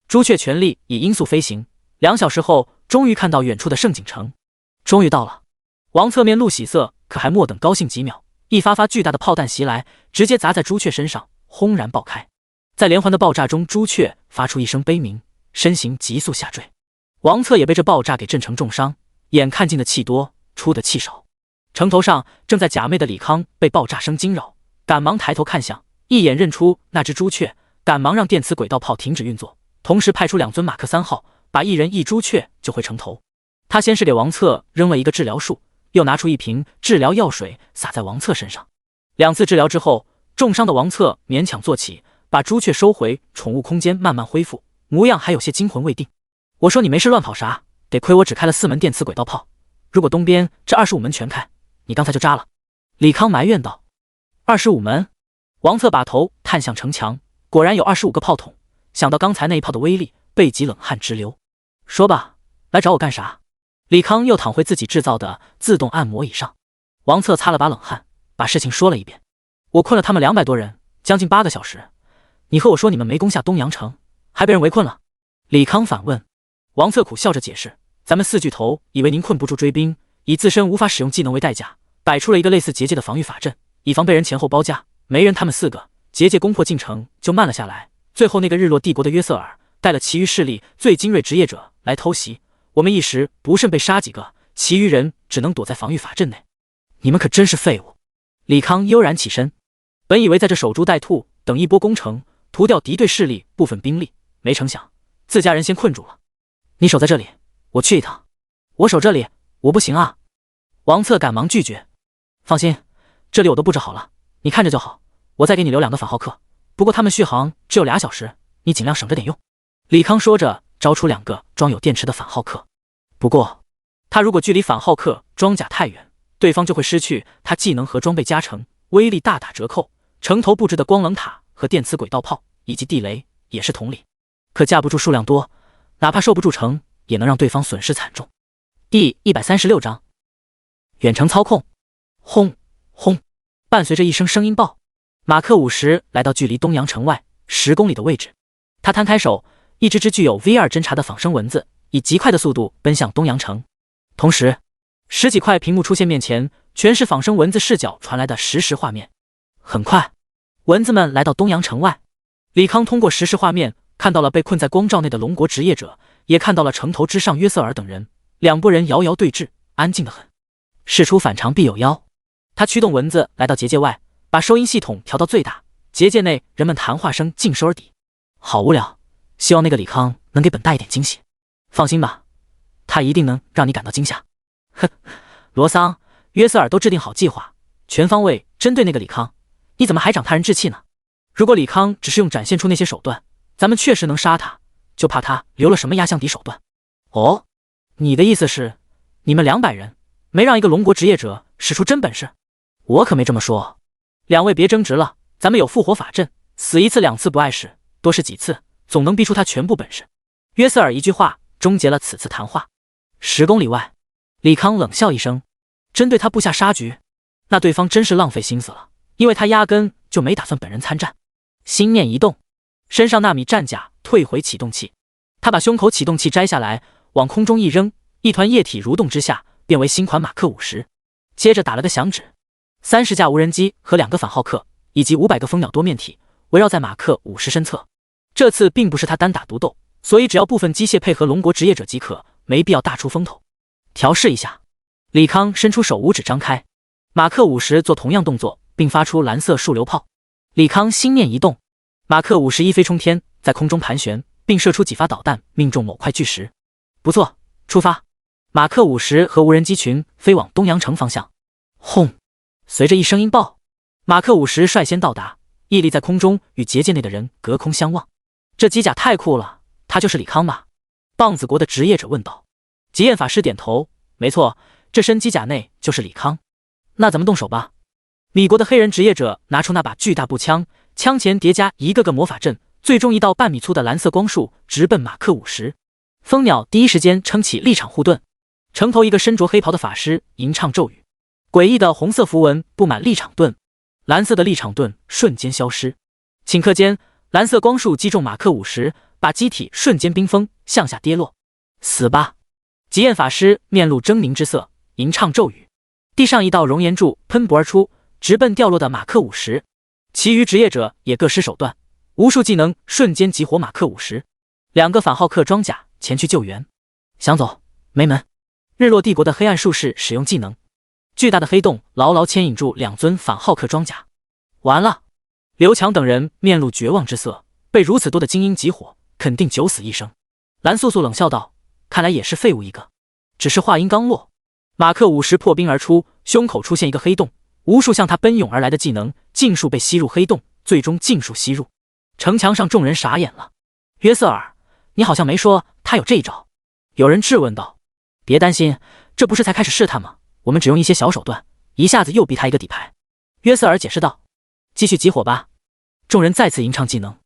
朱雀全力以音速飞行，2小时后终于看到远处的盛景城。终于到了。王策面露喜色，可还莫等高兴几秒，一发发巨大的炮弹袭来，直接砸在朱雀身上，轰然爆开。在连环的爆炸中，朱雀发出一声悲鸣，身形急速下坠。王策也被这爆炸给震成重伤，眼看进的气多，出的气少。城头上正在假寐的李康被爆炸声惊扰，赶忙抬头看向，一眼认出那只朱雀，赶忙让电磁轨道炮停止运作，同时派出2尊马克3号，把1人1朱雀救回城头。他先是给王策扔了一个治疗术，又拿出一瓶治疗药水洒在王策身上。2次治疗之后，重伤的王策勉强坐起，把朱雀收回宠物空间，慢慢恢复，模样还有些惊魂未定。我说你没事乱跑啥？得亏我只开了4门电磁轨道炮，如果东边这25门全开，你刚才就扎了。李康埋怨道。25门？王策把头探向城墙，果然有25个炮筒。想到刚才那一炮的威力，背脊冷汗直流。说吧，来找我干啥？李康又躺回自己制造的自动按摩椅上。王策擦了把冷汗，把事情说了一遍。我困了他们200多人，将近8个小时。你和我说你们没攻下东阳城，还被人围困了。李康反问。王策苦笑着解释，咱们4巨头以为您困不住追兵，以自身无法使用技能为代价，摆出了一个类似结界的防御法阵，以防被人前后包夹。没人他们4个，结界攻破进程就慢了下来。最后那个日落帝国的约瑟尔带了其余势力最精锐职业者来偷袭，我们一时不慎被杀几个，其余人只能躲在防御法阵内。你们可真是废物。李康悠然起身，本以为在这守株待兔，等一波攻城，屠掉敌对势力部分兵力，没成想自家人先困住了。你守在这里，我去一趟。我守这里，我不行啊。王策赶忙拒绝。放心，这里我都布置好了，你看着就好。我再给你留2个反浩克，不过他们续航只有2小时，你尽量省着点用。李康说着，招出2个装有电池的反浩克。不过，他如果距离反浩克装甲太远，对方就会失去他技能和装备加成，威力大打折扣。城头布置的光棱塔和电磁轨道炮以及地雷也是同理，可架不住数量多，哪怕受不住城，也能让对方损失惨重。第136章，远程操控。轰轰，伴随着一声声音爆，马克50来到距离东阳城外10公里的位置。他摊开手，一只只具有 V2 侦察的仿生蚊子以极快的速度奔向东阳城。同时，10几块屏幕出现面前，全是仿生蚊子视角传来的实时画面。很快，蚊子们来到东阳城外。李康通过实时画面看到了被困在光罩内的龙国职业者，也看到了城头之上约瑟尔等人。2拨人遥遥对峙，安静得很。事出反常必有妖。他驱动蚊子来到结界外，把收音系统调到最大，结界内人们谈话声尽收耳底。好无聊，希望那个李康能给本大一点惊喜。放心吧，他一定能让你感到惊吓。哼，罗桑、约瑟尔都制定好计划，全方位针对那个李康，你怎么还长他人志气呢？如果李康只是用展现出那些手段，咱们确实能杀他，就怕他留了什么压箱底手段。哦，你的意思是，你们200人没让一个龙国职业者使出真本事？我可没这么说。2位别争执了，咱们有复活法阵，死1次2次不碍事，多试几次，总能逼出他全部本事。约瑟尔一句话终结了此次谈话。10公里外，李康冷笑一声，针对他布下杀局，那对方真是浪费心思了，因为他压根就没打算本人参战。心念一动，身上纳米战甲退回启动器，他把胸口启动器摘下来，往空中一扔，一团液体蠕动之下变为新款马克50。接着打了个响指，30架无人机和2个反浩克以及500个蜂鸟多面体围绕在马克50身侧。这次并不是他单打独斗，所以只要部分机械配合龙国职业者即可，没必要大出风头。调试一下，李康伸出手五指张开，马克50做同样动作，并发出蓝色束流炮。李康心念一动，马克50一飞冲天，在空中盘旋，并射出几发导弹，命中某块巨石。不错，出发！马克50和无人机群飞往东阳城方向。轰！随着一声音爆，马克50率先到达，屹立在空中，与结界内的人隔空相望。这机甲太酷了，他就是李康吧？棒子国的职业者问道。极焰法师点头，没错，这身机甲内就是李康。那咱们动手吧。米国的黑人职业者拿出那把巨大步枪，枪前叠加一个个魔法阵，最终一道半米粗的蓝色光束直奔马克50。蜂鸟第一时间撑起立场护盾，城头一个身着黑袍的法师吟唱咒语，诡异的红色符文布满立场盾，蓝色的立场盾瞬间消失。顷刻间，蓝色光束击中马克50，把机体瞬间冰封，向下跌落。死吧！极焰法师面露狰狞之色，吟唱咒语，地上一道熔岩柱喷薄而出，直奔掉落的马克50。其余职业者也各施手段，无数技能瞬间激活马克50。2个反浩克装甲前去救援。想走没门！日落帝国的黑暗术士使用技能，巨大的黑洞牢牢牵引住2尊反浩克装甲。完了！刘强等人面露绝望之色，被如此多的精英集火，肯定九死一生。蓝素素冷笑道：“看来也是废物一个。”只是话音刚落，马克50破冰而出，胸口出现一个黑洞，无数向他奔涌而来的技能尽数被吸入黑洞，最终尽数吸入。城墙上众人傻眼了。约瑟尔，你好像没说他有这一招。有人质问道。别担心，这不是才开始试探吗？我们只用一些小手段，一下子又逼他一个底牌。约瑟尔解释道。继续集火吧。众人再次吟唱技能，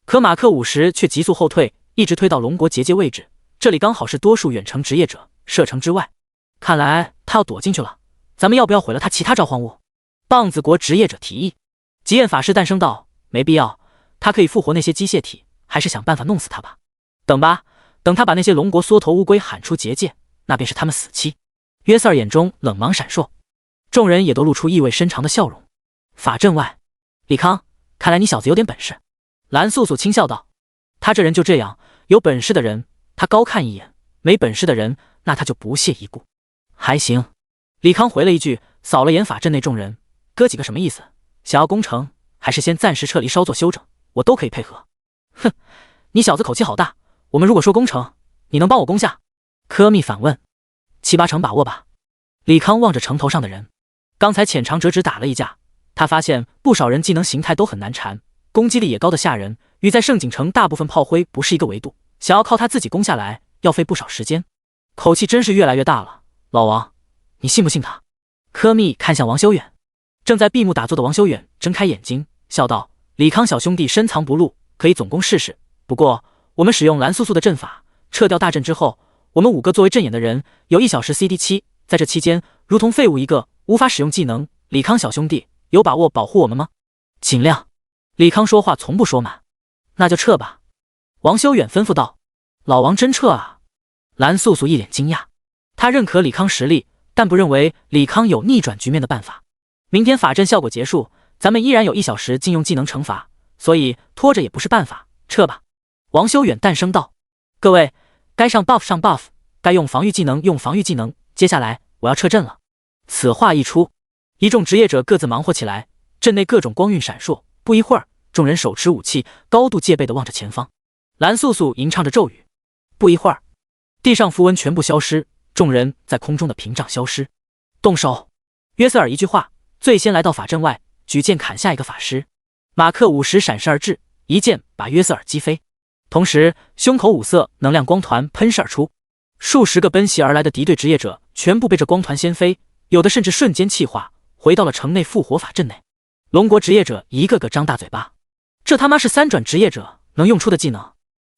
可马克50却急速后退，一直推到龙国结界位置，这里刚好是多数远程职业者射程之外。看来他要躲进去了，咱们要不要毁了他其他召唤物？棒子国职业者提议。极焰法师诞生道：没必要，他可以复活那些机械体，还是想办法弄死他吧。等吧，等他把那些龙国缩头乌龟喊出结界，那便是他们死期。约瑟尔眼中冷芒闪烁，众人也都露出意味深长的笑容。法阵外，李康，看来你小子有点本事。蓝素素轻笑道：他这人就这样，有本事的人他高看一眼，没本事的人那他就不屑一顾。还行，李康回了一句，扫了眼法阵内众人，哥几个什么意思？想要攻城，还是先暂时撤离稍作休整，我都可以配合。哼，你小子口气好大，我们如果说攻城，你能帮我攻下？科密反问。7、8成把握吧。李康望着城头上的人，刚才浅尝辄止打了一架，他发现不少人技能形态都很难缠，攻击力也高得吓人，与在圣景城大部分炮灰不是一个维度，想要靠他自己攻下来，要费不少时间。口气真是越来越大了，老王，你信不信他？柯密看向王修远，正在闭目打坐的王修远睁开眼睛，笑道：“李康小兄弟深藏不露，可以总攻试试。不过，我们使用蓝素素的阵法，撤掉大阵之后，我们5个作为阵眼的人有1小时 CD7， 在这期间，如同废物一个，无法使用技能。李康小兄弟，有把握保护我们吗？”尽量。李康说话从不说满。那就撤吧。王修远吩咐道。老王真撤啊？蓝素素一脸惊讶，他认可李康实力，但不认为李康有逆转局面的办法。明天法阵效果结束，咱们依然有1小时禁用技能惩罚，所以拖着也不是办法，撤吧。王修远淡声道。各位，该上 buff 上 buff， 该用防御技能用防御技能，接下来我要撤阵了。此话一出，一众职业者各自忙活起来，阵内各种光晕闪烁，不一会儿，众人手持武器，高度戒备地望着前方。蓝素素吟唱着咒语，不一会儿，地上符文全部消失，众人在空中的屏障消失。动手！约瑟尔一句话，最先来到法阵外，举剑砍下一个法师。马克50闪身而至，一剑把约瑟尔击飞，同时胸口5色能量光团喷射而出，数十个奔袭而来的敌对职业者全部被这光团掀飞，有的甚至瞬间气化，回到了城内复活法阵内。龙国职业者一个个张大嘴巴，这他妈是3转职业者能用出的技能，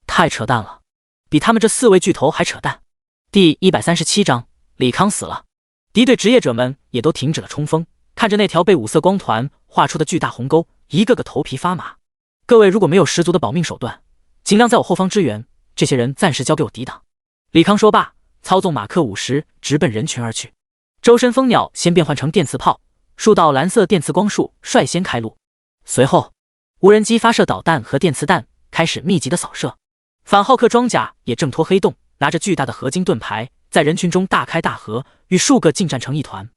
太扯淡了，比他们这4位巨头还扯淡。第137章，李康死了。敌对职业者们也都停止了冲锋，看着那条被5色光团画出的巨大鸿沟，一个个头皮发麻。各位如果没有十足的保命手段，尽量在我后方支援，这些人暂时交给我抵挡。李康说罢，操纵马克50直奔人群而去。周身蜂鸟先变换成电磁炮，数道蓝色电磁光束率先开路，随后无人机发射导弹和电磁弹，开始密集的扫射。反浩克装甲也挣脱黑洞，拿着巨大的合金盾牌，在人群中大开大合，与数个进战成一团。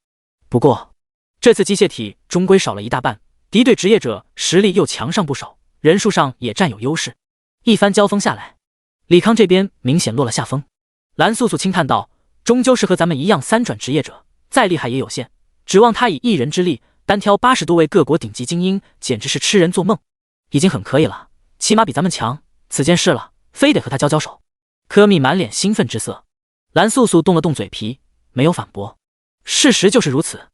不过这次机械体终归少了一大半，敌对职业者实力又强上不少，人数上也占有优势。一番交锋下来，李康这边明显落了下风。蓝素素轻叹道：“终究是和咱们一样3转职业者，再厉害也有限，指望他以一人之力单挑80多位各国顶级精英，简直是痴人做梦。已经很可以了，起码比咱们强。此件事了，非得和他交交手。”柯密满脸兴奋之色。蓝素素动了动嘴皮，没有反驳。事实就是如此。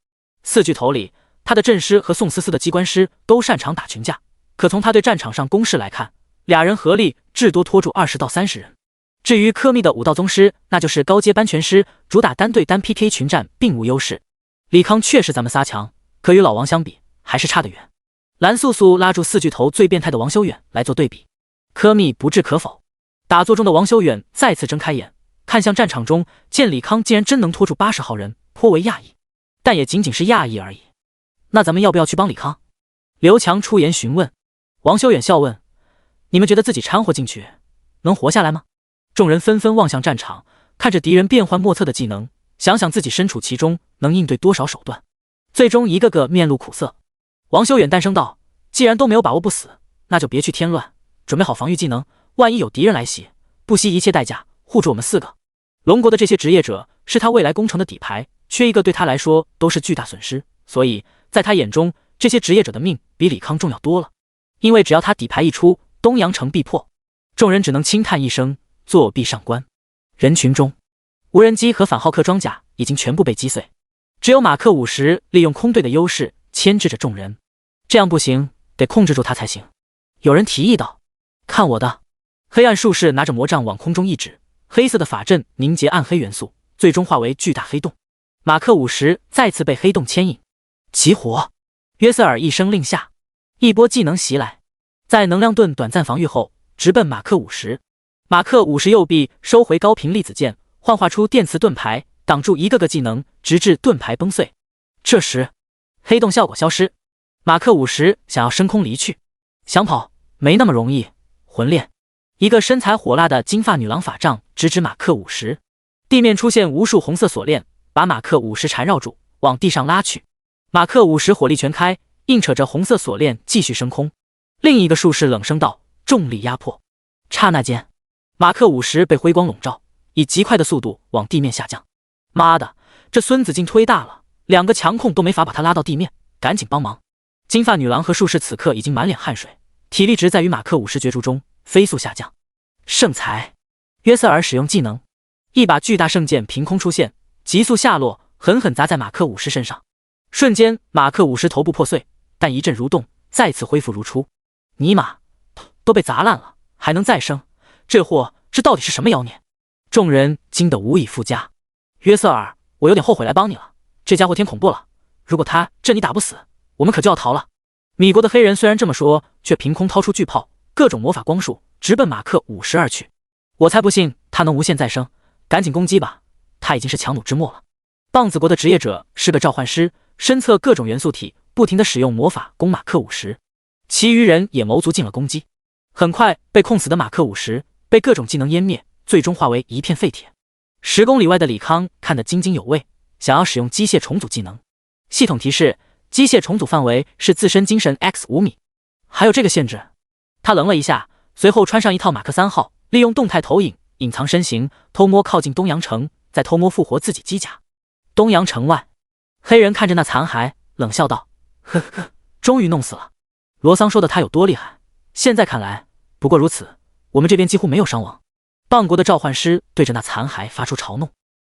4巨头里，他的阵师和宋思思的机关师都擅长打群架，可从他对战场上攻势来看，俩人合力至多拖住20到30人。至于柯密的武道宗师，那就是高阶班拳师，主打单对单 PK 群战，并无优势。李康确实咱们仨强，可与老王相比，还是差得远。蓝素素拉住4巨头最变态的王修远来做对比，柯密不置可否。打坐中的王修远再次睁开眼，看向战场中，见李康竟然真能拖住80号人，颇为讶异，但也仅仅是讶异而已。那咱们要不要去帮李康？刘强出言询问。王修远笑问：“你们觉得自己掺和进去，能活下来吗？”众人纷纷望向战场，看着敌人变幻莫测的技能，想想自己身处其中，能应对多少手段，最终一个个面露苦涩。王修远淡声道：“既然都没有把握不死，那就别去添乱，准备好防御技能，万一有敌人来袭，不惜一切代价护住我们4个。龙国的这些职业者是他未来攻城的底牌，缺一个对他来说都是巨大损失，所以在他眼中，这些职业者的命比李康重要多了。因为只要他底牌一出，东阳城必破。”众人只能轻叹一声，作壁上观。人群中，无人机和反浩克装甲已经全部被击碎，只有马克50利用空队的优势牵制着众人。这样不行，得控制住他才行。有人提议道：“看我的！”黑暗术士拿着魔杖往空中一指，黑色的法阵凝结暗黑元素，最终化为巨大黑洞。马克50再次被黑洞牵引。起火！约瑟尔一声令下，一波技能袭来，在能量盾短暂防御后，直奔马克50。马克50右臂收回高频粒子剑，幻化出电磁盾牌，挡住一个个技能，直至盾牌崩碎。这时，黑洞效果消失，马克50想要升空离去，想跑没那么容易。魂链，一个身材火辣的金发女郎法杖直指马克50，地面出现无数红色锁链，把马克50缠绕住，往地上拉去。马克50火力全开，硬扯着红色锁链继续升空。另一个术士冷声道：“重力压迫。”刹那间，马克50被辉光笼罩，以极快的速度往地面下降。妈的，这孙子劲忒大了，2个强控都没法把他拉到地面，赶紧帮忙！金发女郎和术士此刻已经满脸汗水，体力值在与马克50角逐中飞速下降。圣裁，约瑟尔使用技能，一把巨大圣剑凭空出现，急速下落，狠狠砸在马克50身上。瞬间，马克50头部破碎，但一阵蠕动，再次恢复如初。尼玛，都被砸烂了，还能再生？这到底是什么妖孽？众人惊得无以复加。约瑟尔，我有点后悔来帮你了，这家伙挺恐怖了。如果你打不死，我们可就要逃了。米国的黑人虽然这么说，却凭空掏出巨炮，各种魔法光束，直奔马克50而去。我才不信他能无限再生，赶紧攻击吧，他已经是强弩之末了。棒子国的职业者是个召唤师，身侧各种元素体，不停地使用魔法攻马克50。其余人也谋足进了攻击，很快被控死的马克50被各种技能湮灭，最终化为一片废铁。10公里外的李康看得津津有味，想要使用机械重组技能。系统提示：机械重组范围是自身精神 x 5米。还有这个限制？他愣了一下，随后穿上一套马克3号，利用动态投影隐藏身形，偷摸靠近东阳城，再偷摸复活自己机甲。东阳城外，黑人看着那残骸，冷笑道：呵呵，终于弄死了。罗桑说的他有多厉害，现在看来不过如此，我们这边几乎没有伤亡。棒国的召唤师对着那残骸发出嘲弄。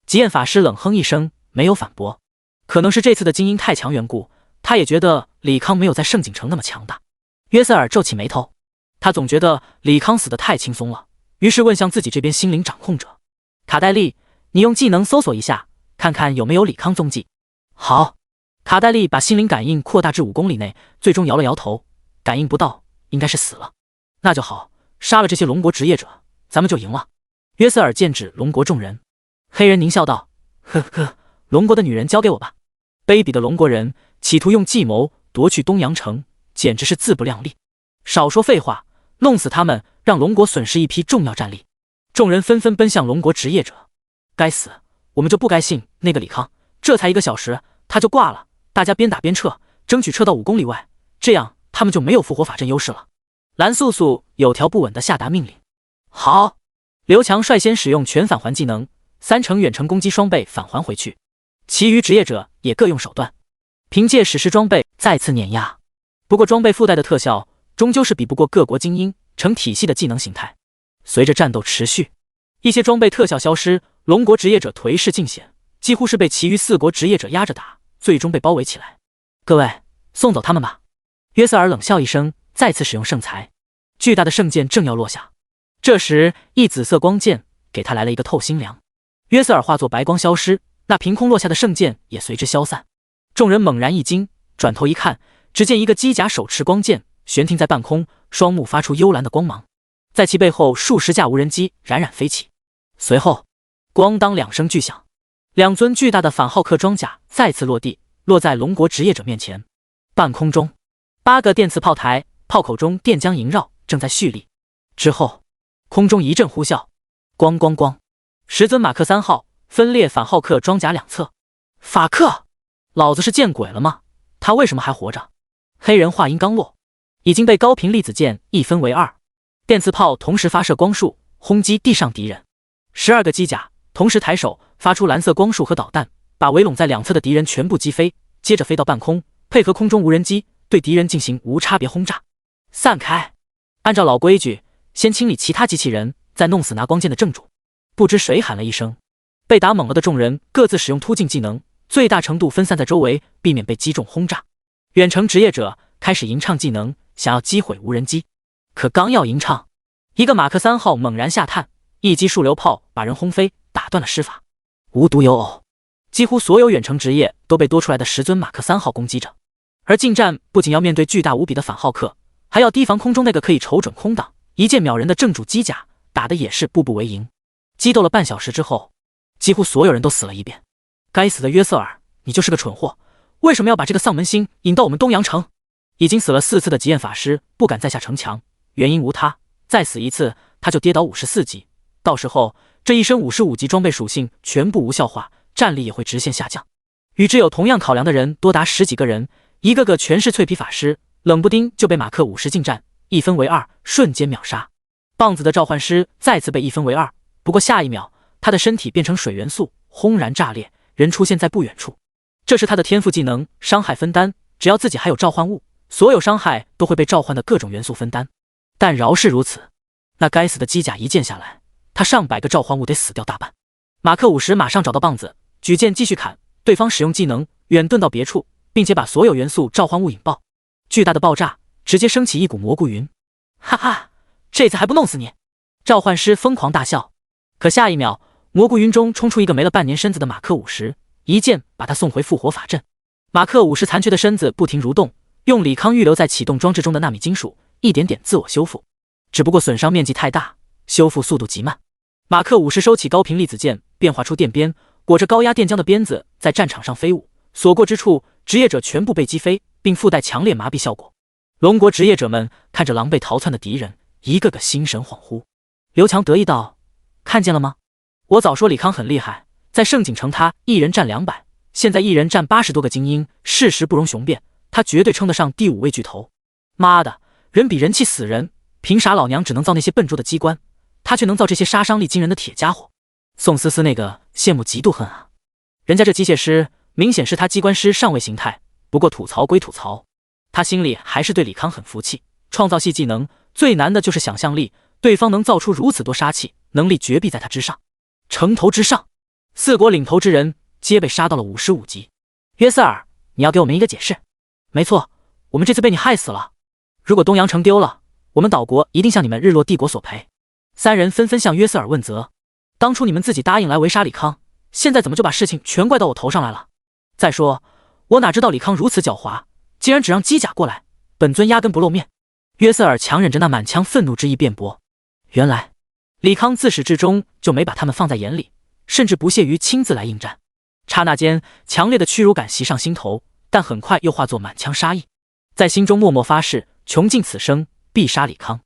极焰法师冷哼一声，没有反驳。可能是这次的精英太强缘故，他也觉得李康没有在圣景城那么强大。约瑟尔皱起眉头，他总觉得李康死得太轻松了，于是问向自己这边心灵掌控者：卡戴利，你用技能搜索一下，看看有没有李康踪迹。好。卡戴利把心灵感应扩大至5公里内，最终摇了摇头，感应不到，应该是死了。那就好，杀了这些龙国职业者，咱们就赢了。约瑟尔剑指龙国众人。黑人狞笑道：呵呵，龙国的女人交给我吧。卑鄙的龙国人企图用计谋夺去东阳城，简直是自不量力。少说废话，弄死他们，让龙国损失一批重要战力。众人纷纷奔向龙国职业者。该死，我们就不该信那个李康，这才1个小时他就挂了。大家边打边撤，争取撤到5公里外，这样他们就没有复活法阵优势了。蓝素素有条不紊地下达命令。好。刘强率先使用全返还技能，3成远程攻击双倍返还回去。其余职业者也各用手段，凭借史诗装备再次碾压。不过装备附带的特效终究是比不过各国精英成体系的技能形态。随着战斗持续，一些装备特效消失，龙国职业者颓势尽显，几乎是被其余4国职业者压着打，最终被包围起来。各位，送走他们吧。约瑟尔冷笑一声，再次使用圣裁。巨大的圣剑正要落下，这时一紫色光剑给他来了一个透心凉。约瑟尔化作白光消失，那凭空落下的圣剑也随之消散。众人猛然一惊，转头一看，只见一个机甲手持光剑悬停在半空，双目发出幽蓝的光芒，在其背后数十架无人机冉冉飞起。随后咣当2声巨响，2尊巨大的反浩克装甲再次落地，落在龙国职业者面前。半空中8个电磁炮台，炮口中电浆萦绕，正在蓄力。之后空中一阵呼啸，咣咣咣，10尊马克3号分裂反浩克装甲两侧。法克，老子是见鬼了吗？他为什么还活着？黑人话音刚落，已经被高频粒子箭一分为2，电磁炮同时发射光束，轰击地上敌人。12个机甲同时抬手发出蓝色光束和导弹，把围拢在两侧的敌人全部击飞，接着飞到半空，配合空中无人机对敌人进行无差别轰炸。散开！按照老规矩，先清理其他机器人，再弄死拿光剑的正主。不知谁喊了一声，被打懵了的众人各自使用突进技能，最大程度分散在周围，避免被击中轰炸。远程职业者开始吟唱技能，想要击毁无人机。可刚要吟唱，一个马克3号猛然下探，一击数流炮把人轰飞，打断了施法。无独有偶，几乎所有远程职业都被多出来的10尊马克3号攻击着。而近战不仅要面对巨大无比的反浩克，还要提防空中那个可以瞅准空档一剑秒人的正主机甲，打的也是步步为营。激斗了半小时之后，几乎所有人都死了一遍。该死的约瑟尔，你就是个蠢货，为什么要把这个丧门星引到我们东阳城？已经死了4次的极焰法师不敢再下城墙，原因无他，再死一次他就跌倒54级，到时候这一身55级装备属性全部无效化，战力也会直线下降。与之有同样考量的人多达10几个人，一个个全是脆皮法师，冷不丁就被马克50近战一分为2，瞬间秒杀。棒子的召唤师再次被一分为2，不过下一秒他的身体变成水元素，轰然炸裂，人出现在不远处。这是他的天赋技能伤害分担，只要自己还有召唤物，所有伤害都会被召唤的各种元素分担。但饶是如此，那该死的机甲一剑下来，他上百个召唤物得死掉大半。马克50马上找到棒子，举剑继续砍，对方使用技能远遁到别处，并且把所有元素召唤物引爆，巨大的爆炸直接升起一股蘑菇云。哈哈，这次还不弄死你！召唤师疯狂大笑。可下一秒，蘑菇云中冲出一个没了半年身子的马克50，一剑把他送回复活法阵。马克50残缺的身子不停蠕动，用李康预留在启动装置中的纳米金属一点点自我修复，只不过损伤面积太大，修复速度极慢。马克50收起高频粒子剑，变化出电鞭，裹着高压电浆的鞭子在战场上飞舞，所过之处，职业者全部被击飞，并附带强烈麻痹效果。龙国职业者们看着狼狈逃窜的敌人，一个个心神恍惚。刘强得意道：“看见了吗？我早说李康很厉害，在盛景城他一人占200，现在一人占80多个精英，事实不容雄辩，他绝对称得上第5位巨头。妈的，人比人气死人，凭啥老娘只能造那些笨拙的机关，他却能造这些杀伤力惊人的铁家伙？”宋思思那个羡慕嫉妒恨啊！人家这机械师明显是他机关师上位形态，不过吐槽归吐槽，他心里还是对李康很服气。创造系技能最难的就是想象力，对方能造出如此多杀气，能力绝壁在他之上。城头之上，4国领头之人皆被杀到了55级。约瑟尔，你要给我们一个解释。没错，我们这次被你害死了。如果东洋城丢了，我们岛国一定向你们日落帝国索赔。3人纷纷向约瑟尔问责。当初你们自己答应来围杀李康，现在怎么就把事情全怪到我头上来了？再说，我哪知道李康如此狡猾，竟然只让机甲过来，本尊压根不露面。约瑟尔强忍着那满腔愤怒之意辩驳。原来李康自始至终就没把他们放在眼里，甚至不屑于亲自来应战。刹那间，强烈的屈辱感袭上心头，但很快又化作满腔杀意，在心中默默发誓，穷尽此生必杀李康。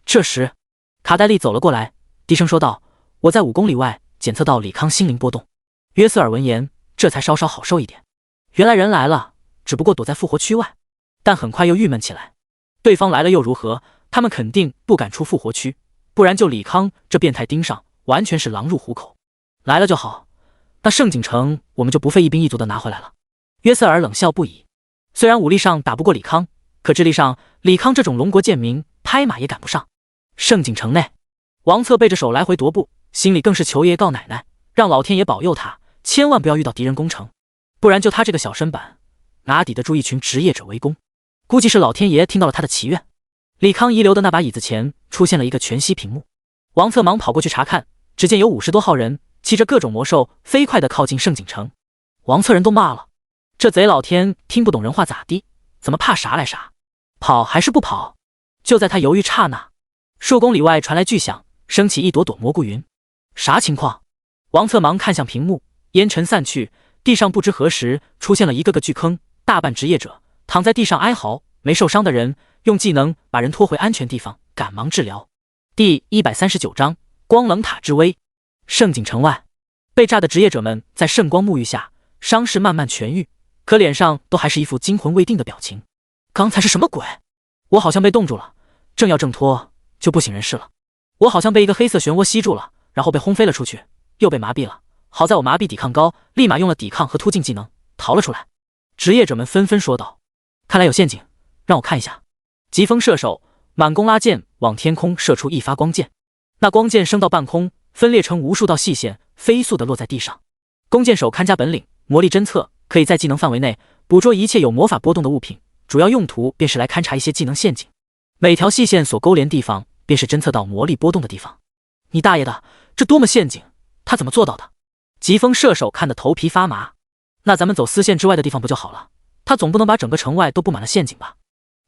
这时，卡戴利走了过来，低声说道：“我在5公里外检测到李康心灵波动。”约瑟尔闻言，这才稍稍好受一点。原来人来了，只不过躲在复活区外，但很快又郁闷起来。对方来了又如何？他们肯定不敢出复活区，不然就李康这变态盯上，完全是狼入虎口。来了就好，那盛景城我们就不费一兵一卒的拿回来了。约瑟尔冷笑不已。虽然武力上打不过李康，可智力上李康这种龙国贱民拍马也赶不上。盛景城内，王策背着手来回踱步，心里更是求爷爷告奶奶，让老天爷保佑他，千万不要遇到敌人攻城，不然就他这个小身板，哪抵得住一群职业者围攻？估计是老天爷听到了他的祈愿。李康遗留的那把椅子前出现了一个全息屏幕，王策忙跑过去查看，只见有50多号人骑着各种魔兽飞快地靠近盛景城。王策人都骂了，这贼老天听不懂人话咋地？怎么怕啥来啥？跑还是不跑？就在他犹豫刹那，数公里外传来巨响，升起一朵朵蘑菇云。啥情况？王策忙看向屏幕，烟尘散去，地上不知何时出现了一个个巨坑，大半职业者躺在地上哀嚎，没受伤的人用技能把人拖回安全地方，赶忙治疗。第139章光冷塔之威。盛景城外，被炸的职业者们在圣光沐浴下，伤势慢慢痊愈，可脸上都还是一副惊魂未定的表情。刚才是什么鬼？我好像被冻住了，正要挣脱就不省人事了。我好像被一个黑色漩涡吸住了，然后被轰飞了出去，又被麻痹了。好在我麻痹抵抗高，立马用了抵抗和突进技能逃了出来。职业者们纷纷说道：“看来有陷阱，让我看一下。”疾风射手满弓拉箭，往天空射出一发光箭，那光箭升到半空，分裂成无数道细线，飞速地落在地上。弓箭手看家本领，魔力侦测，可以在技能范围内捕捉一切有魔法波动的物品，主要用途便是来勘察一些技能陷阱。每条细线所勾连地方，便是侦测到魔力波动的地方。你大爷的，这多么陷阱！他怎么做到的？疾风射手看得头皮发麻。那咱们走丝线之外的地方不就好了？他总不能把整个城外都布满了陷阱吧？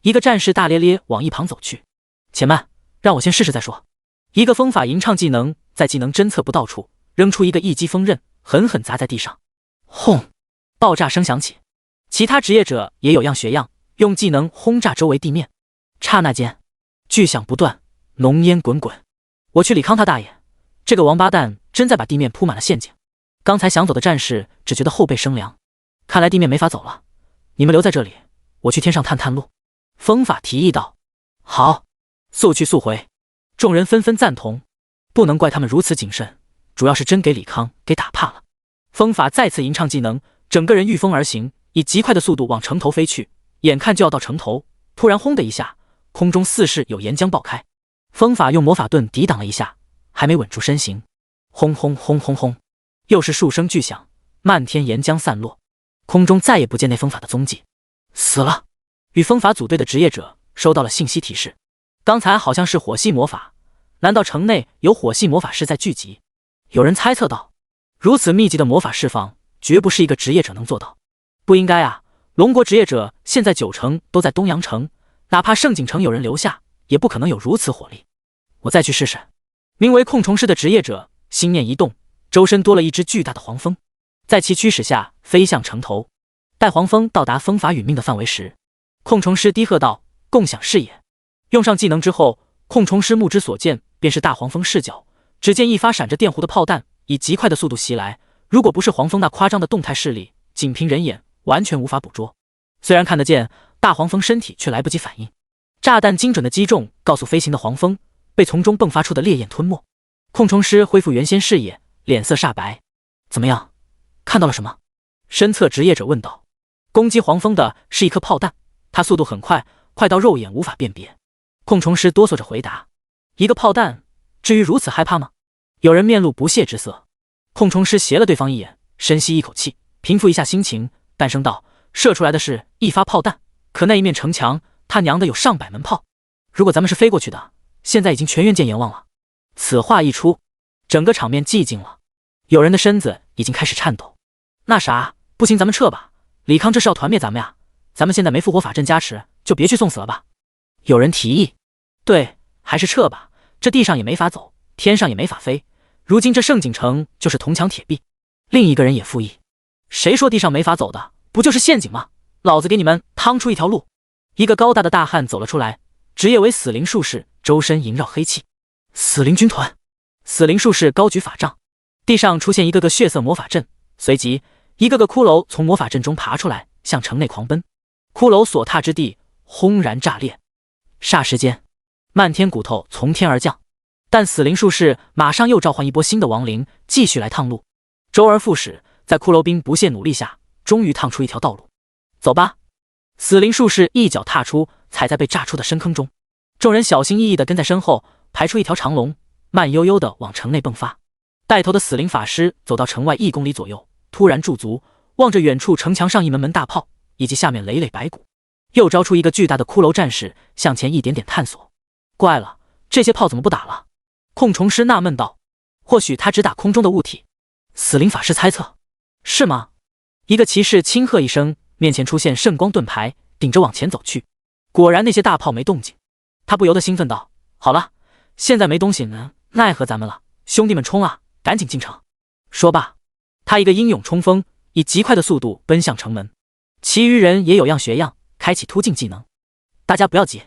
一个战士大咧咧往一旁走去。且慢，让我先试试再说。一个风法吟唱技能在技能侦测不到处扔出一个一击锋刃，狠狠砸在地上。轰！爆炸声响起。其他职业者也有样学样，用技能轰炸周围地面。刹那间，巨响不断，浓烟滚滚。我去李康他大爷，这个王八蛋真在把地面铺满了陷阱。刚才想走的战士只觉得后背生凉，看来地面没法走了，你们留在这里，我去天上探探路。风法提议道。好，速去速回。众人纷纷赞同，不能怪他们如此谨慎，主要是真给李康给打怕了。风法再次吟唱技能，整个人御风而行，以极快的速度往城头飞去，眼看就要到城头，突然轰的一下，空中似是有岩浆爆开。风法用魔法盾抵挡了一下，还没稳住身形，轰轰轰轰轰，又是数声巨响，漫天岩浆散落，空中再也不见那风法的踪迹。死了！与风法组队的职业者收到了信息提示，刚才好像是火系魔法，难道城内有火系魔法师在聚集？有人猜测道，如此密集的魔法释放，绝不是一个职业者能做到。不应该啊，龙国职业者现在90%都在东阳城，哪怕圣景城有人留下，也不可能有如此火力。我再去试试。名为控虫师的职业者心念一动，周身多了一只巨大的黄蜂，在其驱使下飞向城头。待黄蜂到达风法殒命的范围时，控虫师低喝道：“共享视野！”用上技能之后，控虫师目之所见便是大黄蜂视角。只见一发闪着电弧的炮弹以极快的速度袭来，如果不是黄蜂那夸张的动态视力，仅凭人眼完全无法捕捉。虽然看得见，大黄蜂身体却来不及反应。炸弹精准的击中告诉飞行的黄蜂，被从中迸发出的烈焰吞没。控虫师恢复原先视野，脸色煞白。怎么样？看到了什么？身侧职业者问道。攻击黄蜂的是一颗炮弹，它速度很快，快到肉眼无法辨别。控虫师哆嗦着回答：“一个炮弹，至于如此害怕吗？”有人面露不屑之色。控虫师斜了对方一眼，深吸一口气，平复一下心情，淡声道：“射出来的是一发炮弹，可那一面城墙，他娘的有上百门炮。如果咱们是飞过去的，现在已经全员见阎王了。”此话一出，整个场面寂静了，有人的身子已经开始颤抖。那啥，不行，咱们撤吧。李康这是要团灭咱们呀！咱们现在没复活法阵加持，就别去送死了吧。有人提议。对，还是撤吧，这地上也没法走，天上也没法飞，如今这圣景城就是铜墙铁壁。另一个人也附议。谁说地上没法走的？不就是陷阱吗？老子给你们趟出一条路。一个高大的大汉走了出来，职业为死灵术士，周身萦绕黑气。死灵军团。死灵术士高举法杖，地上出现一个个血色魔法阵，随即一个个骷髅从魔法阵中爬出来，向城内狂奔。骷髅所踏之地轰然炸裂，霎时间漫天骨头从天而降。但死灵术士马上又召唤一波新的亡灵，继续来趟路。周而复始，在骷髅兵不懈努力下，终于趟出一条道路。走吧！死灵术士一脚踏出，踩在被炸出的深坑中。众人小心翼翼地跟在身后，排出一条长龙，慢悠悠地往城内迸发。带头的死灵法师走到城外1公里左右，突然驻足，望着远处城墙上一门门大炮以及下面累累白骨，又招出一个巨大的骷髅战士向前一点点探索。怪了，这些炮怎么不打了？控虫师纳闷道。或许他只打空中的物体。死灵法师猜测。是吗？一个骑士轻喝一声，面前出现圣光盾牌，顶着往前走去。果然那些大炮没动静。他不由得兴奋道：好了，现在没东西呢，奈何咱们了，兄弟们冲啊，赶紧进城。说罢，他一个英勇冲锋，以极快的速度奔向城门。其余人也有样学样，开启突进技能。大家不要急。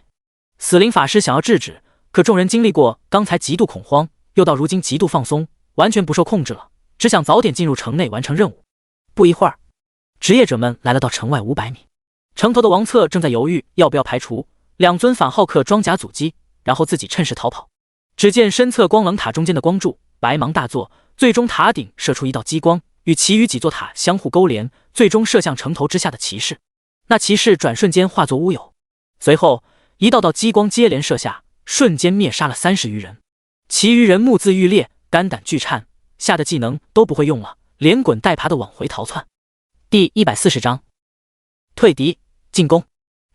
死灵法师想要制止，可众人经历过刚才极度恐慌，又到如今极度放松，完全不受控制了，只想早点进入城内完成任务。不一会儿，职业者们来了到城外500米，城头的王策正在犹豫要不要排除2尊反浩克装甲阻击，然后自己趁势逃跑。只见身侧光棱塔中间的光柱白芒大作，最终塔顶射出一道激光，与其余几座塔相互勾连，最终射向城头之下的骑士。那骑士转瞬间化作乌有，随后一道道激光接连射下，瞬间灭杀了30余人。其余人目眦欲裂，肝胆俱颤，吓得技能都不会用了，连滚带爬的往回逃窜。第140章退敌进攻。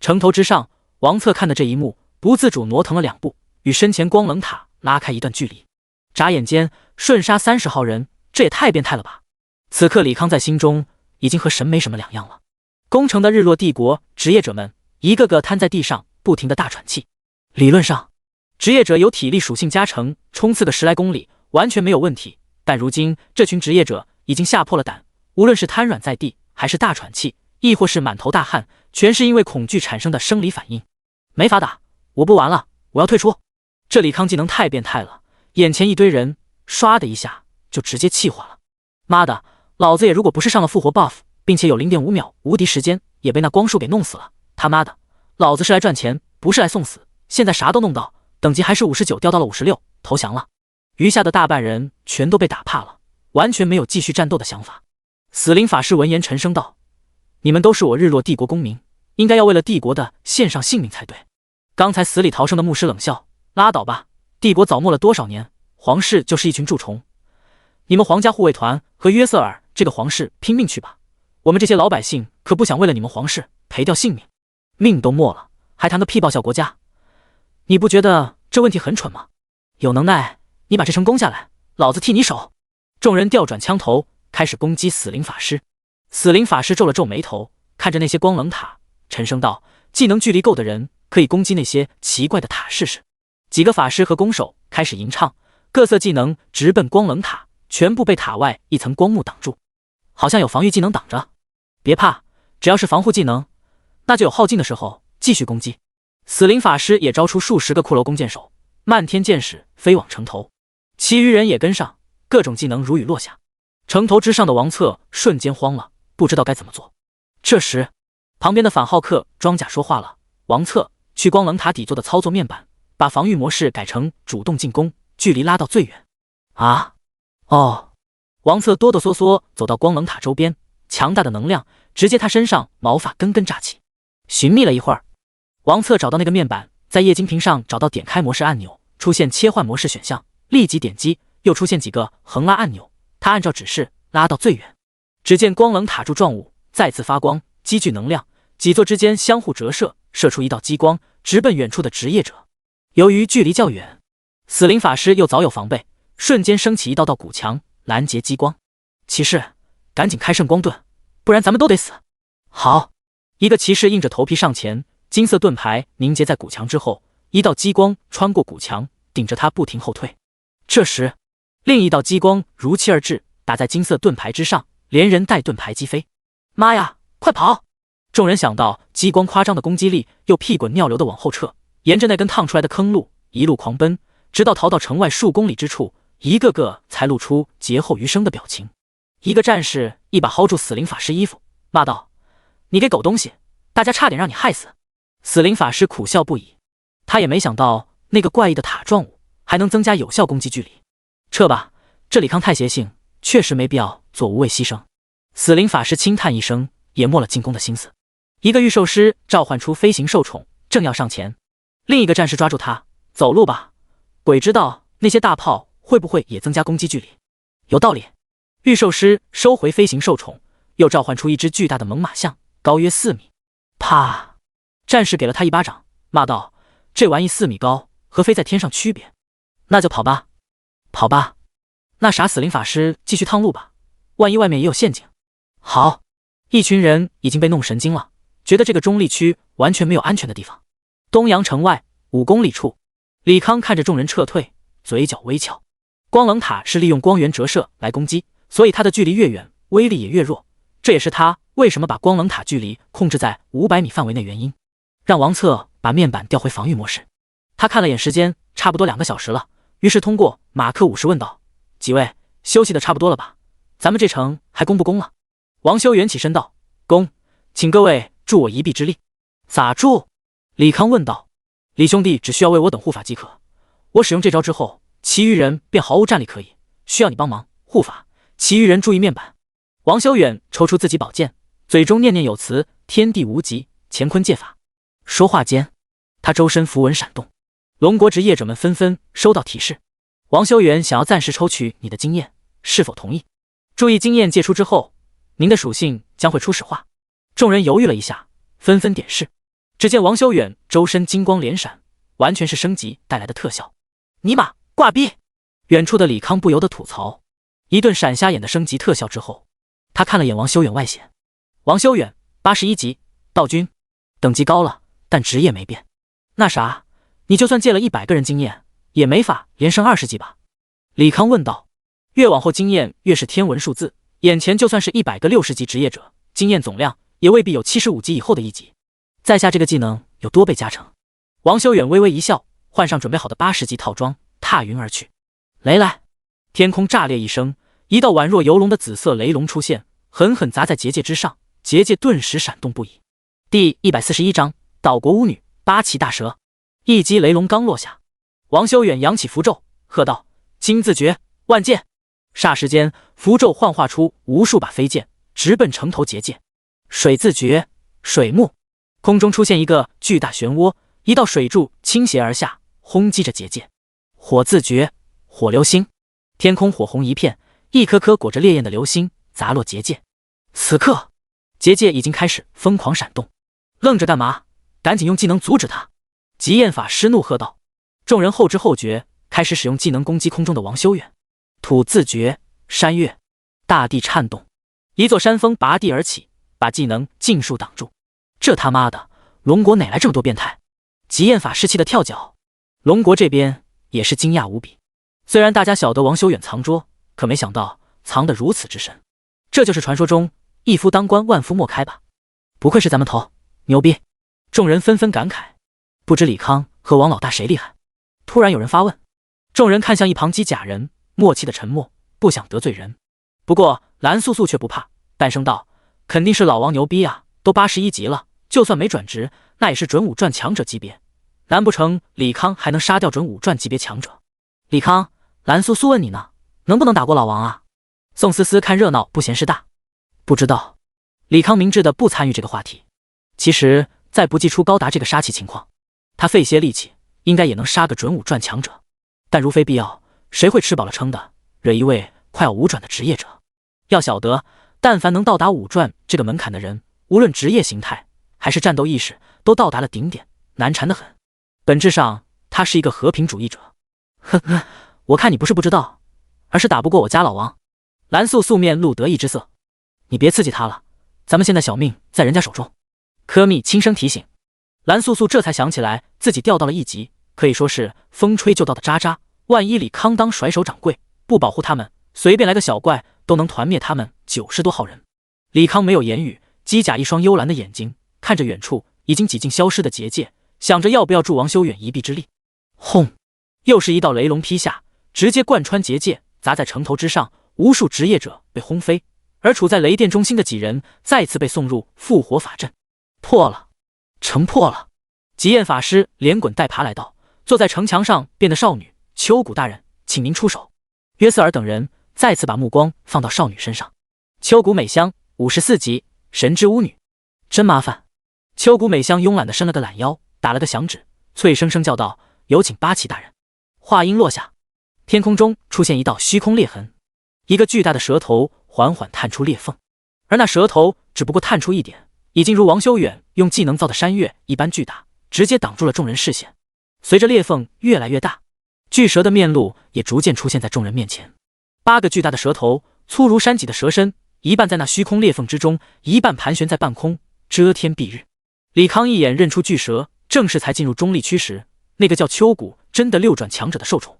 城头之上，王策看的这一幕，不自主挪腾了2步，与身前光棱塔拉开一段距离。眨眼间瞬杀30号人，这也太变态了吧！此刻李康在心中已经和神没什么两样了。攻城的日落帝国职业者们一个个瘫在地上，不停的大喘气。理论上职业者有体力属性加成，冲刺个10来公里完全没有问题，但如今这群职业者已经吓破了胆，无论是瘫软在地，还是大喘气，亦或是满头大汗，全是因为恐惧产生的生理反应。没法打，我不玩了，我要退出。这李康技能太变态了，眼前一堆人，唰的一下就直接气化了。妈的，老子也如果不是上了复活 buff， 并且有 0.5 秒无敌时间，也被那光束给弄死了。他妈的，老子是来赚钱，不是来送死。现在啥都弄到，等级还是59掉到了56，投降了。余下的大半人全都被打怕了，完全没有继续战斗的想法。死灵法师闻言沉声道：你们都是我日落帝国公民，应该要为了帝国的献上性命才对。刚才死里逃生的牧师冷笑：拉倒吧，帝国早没了多少年，皇室就是一群蛀虫。你们皇家护卫团和约瑟尔这个皇室拼命去吧，我们这些老百姓可不想为了你们皇室赔掉性命。命都没了，还谈个屁报效国家？你不觉得这问题很蠢吗？有能耐你把这城攻下来，老子替你守。众人调转枪头，开始攻击死灵法师。死灵法师皱了皱眉头，看着那些光棱塔，沉声道：技能距离够的人可以攻击那些奇怪的塔试试。几个法师和弓手开始吟唱，各色技能直奔光棱塔，全部被塔外一层光幕挡住。好像有防御技能挡着，别怕，只要是防护技能，那就有耗尽的时候继续攻击。死灵法师也招出数十个骷髅弓箭手，漫天箭矢飞往城头，其余人也跟上，各种技能如雨落下。城头之上的王策瞬间慌了，不知道该怎么做。这时旁边的反浩克装甲说话了：王策，去光棱塔底座的操作面板，把防御模式改成主动进攻，距离拉到最远。啊，哦。王策哆哆嗦嗦走到光棱塔周边，强大的能量直接他身上毛发根根炸起。寻觅了一会儿，王策找到那个面板，在液晶屏上找到点开模式按钮，出现切换模式选项，立即点击，又出现几个横拉按钮，他按照指示拉到最远。只见光棱塔柱状物再次发光，积聚能量，几座之间相互折射，射出一道激光，直奔远处的职业者。由于距离较远，死灵法师又早有防备，瞬间升起一道道古墙拦截激光。骑士，赶紧开圣光盾，不然咱们都得死。好，一个骑士硬着头皮上前，金色盾牌凝结在古墙之后，一道激光穿过古墙，顶着他不停后退。这时另一道激光如期而至，打在金色盾牌之上，连人带盾牌击飞。妈呀，快跑！众人想到激光夸张的攻击力，又屁滚尿流的往后撤，沿着那根烫出来的坑路一路狂奔，直到逃到城外数公里之处，一个个才露出劫后余生的表情。一个战士一把薅住死灵法师衣服，骂道：你给狗东西，大家差点让你害死。死灵法师苦笑不已，他也没想到那个怪异的塔状物还能增加有效攻击距离。撤吧，这李康太邪性，确实没必要做无谓牺牲。死灵法师轻叹一声，也没了进攻的心思。一个御兽师召唤出飞行兽宠，正要上前，另一个战士抓住他：走路吧，鬼知道那些大炮会不会也增加攻击距离。有道理。御兽师收回飞行兽宠，又召唤出一只巨大的猛犸象，高约4米。啪！战士给了他一巴掌，骂道：这玩意4米高，和飞在天上区别。那就跑吧。跑吧。那傻死灵法师继续趟路吧，万一外面也有陷阱。好。一群人已经被弄神经了，觉得这个中立区完全没有安全的地方。东阳城外5公里处，李康看着众人撤退，嘴角微翘。光棱塔是利用光源折射来攻击，所以它的距离越远，威力也越弱。这也是他为什么把光棱塔距离控制在500米范围内原因。让王策把面板调回防御模式。他看了眼时间，差不多2个小时了，于是通过马克50问道：几位休息的差不多了吧？咱们这城还攻不攻了？王修元起身道：攻，请各位助我一臂之力。咋助？李康问道。李兄弟只需要为我等护法即可，我使用这招之后，其余人便毫无战力可以，需要你帮忙护法，其余人注意面板。王修远抽出自己宝剑，嘴中念念有词：天地无极，乾坤借法。说话间，他周身符文闪动，龙国职业者们纷纷收到提示。王修远想要暂时抽取你的经验，是否同意？注意经验借出之后，您的属性将会初始化。众人犹豫了一下，纷纷点是。只见王修远周身金光连闪，完全是升级带来的特效。尼玛，挂逼！远处的李康不由得吐槽。一顿闪瞎眼的升级特效之后，他看了眼王修远外显。王修远81级，道君，等级高了，但职业没变。那啥，你就算借了100个人经验，也没法连升20级吧？李康问道。越往后经验越是天文数字，眼前就算是100个60级职业者，经验总量也未必有75级以后的1级。在下这个技能有多倍加成。王修远微微一笑，换上准备好的80级套装，踏云而去。雷来！天空炸裂一声，一道宛若游龙的紫色雷龙出现，狠狠砸在结界之上，结界顿时闪动不已。第141章岛国巫女8岐大蛇。一击雷龙刚落下，王修远扬起符咒，喝道：金字诀，万剑！霎时间，符咒幻化出无数把飞剑，直奔城头结界。水字诀，水幕。空中出现一个巨大漩涡，一道水柱倾斜而下，轰击着结界。火自绝，火流星，天空火红一片，一颗颗裹着烈焰的流星砸落结界。此刻，结界已经开始疯狂闪动。愣着干嘛？赶紧用技能阻止他！极焰法师怒喝道。众人后知后觉，开始使用技能攻击空中的王修远。土自绝，山岳，大地颤动，一座山峰拔地而起，把技能尽数挡住。这他妈的，龙国哪来这么多变态？极焰法师气得跳脚。龙国这边也是惊讶无比。虽然大家晓得王修远藏拙，可没想到藏得如此之深。这就是传说中一夫当关万夫莫开吧？不愧是咱们头，牛逼！众人纷纷感慨，不知李康和王老大谁厉害。突然有人发问，众人看向一旁机甲人，默契的沉默，不想得罪人。不过蓝素素却不怕，淡声道：“肯定是老王牛逼啊，都81级了，就算没转职，那也是准5转强者级别。难不成李康还能杀掉准5转级别强者？”李康，蓝素素问你呢，能不能打过老王啊？宋思思看热闹不嫌事大，不知道。李康明智的不参与这个话题。其实再不祭出高达这个杀气情况，他费些力气应该也能杀个准5转强者。但如非必要，谁会吃饱了撑的惹一位快要5转的职业者？要晓得，但凡能到达5转这个门槛的人，无论职业形态还是战斗意识，都到达了顶点，难缠得很。本质上，他是一个和平主义者。呵呵，我看你不是不知道，而是打不过我家老王。蓝素素面露得意之色。你别刺激他了，咱们现在小命在人家手中。科密轻声提醒。蓝素素这才想起来自己掉到了1级，可以说是风吹就到的渣渣。万一李康当甩手掌柜，不保护他们，随便来个小怪都能团灭他们90多号人。李康没有言语，机甲一双幽蓝的眼睛看着远处已经几近消失的结界，想着要不要助王修远一臂之力。轰！又是一道雷龙劈下，直接贯穿结界，砸在城头之上，无数职业者被轰飞，而处在雷电中心的几人再次被送入复活法阵。破了，城破了！极焰法师连滚带爬来到，坐在城墙上变的少女，秋谷大人，请您出手。约瑟尔等人再次把目光放到少女身上。秋谷美香54级，神之巫女，真麻烦。秋谷美香慵懒地伸了个懒腰，打了个响指，脆声声叫道：“有请八旗大人。”话音落下，天空中出现一道虚空裂痕，一个巨大的舌头缓缓探出裂缝，而那舌头只不过探出一点，已经如王修远用技能造的山岳一般巨大，直接挡住了众人视线。随着裂缝越来越大，巨蛇的面露也逐渐出现在众人面前。8个巨大的蛇头，粗如山脊的蛇身，一半在那虚空裂缝之中，一半盘旋在半空，遮天蔽日。李康一眼认出巨蛇正是才进入中立区时那个叫秋谷真的6转强者的兽虫。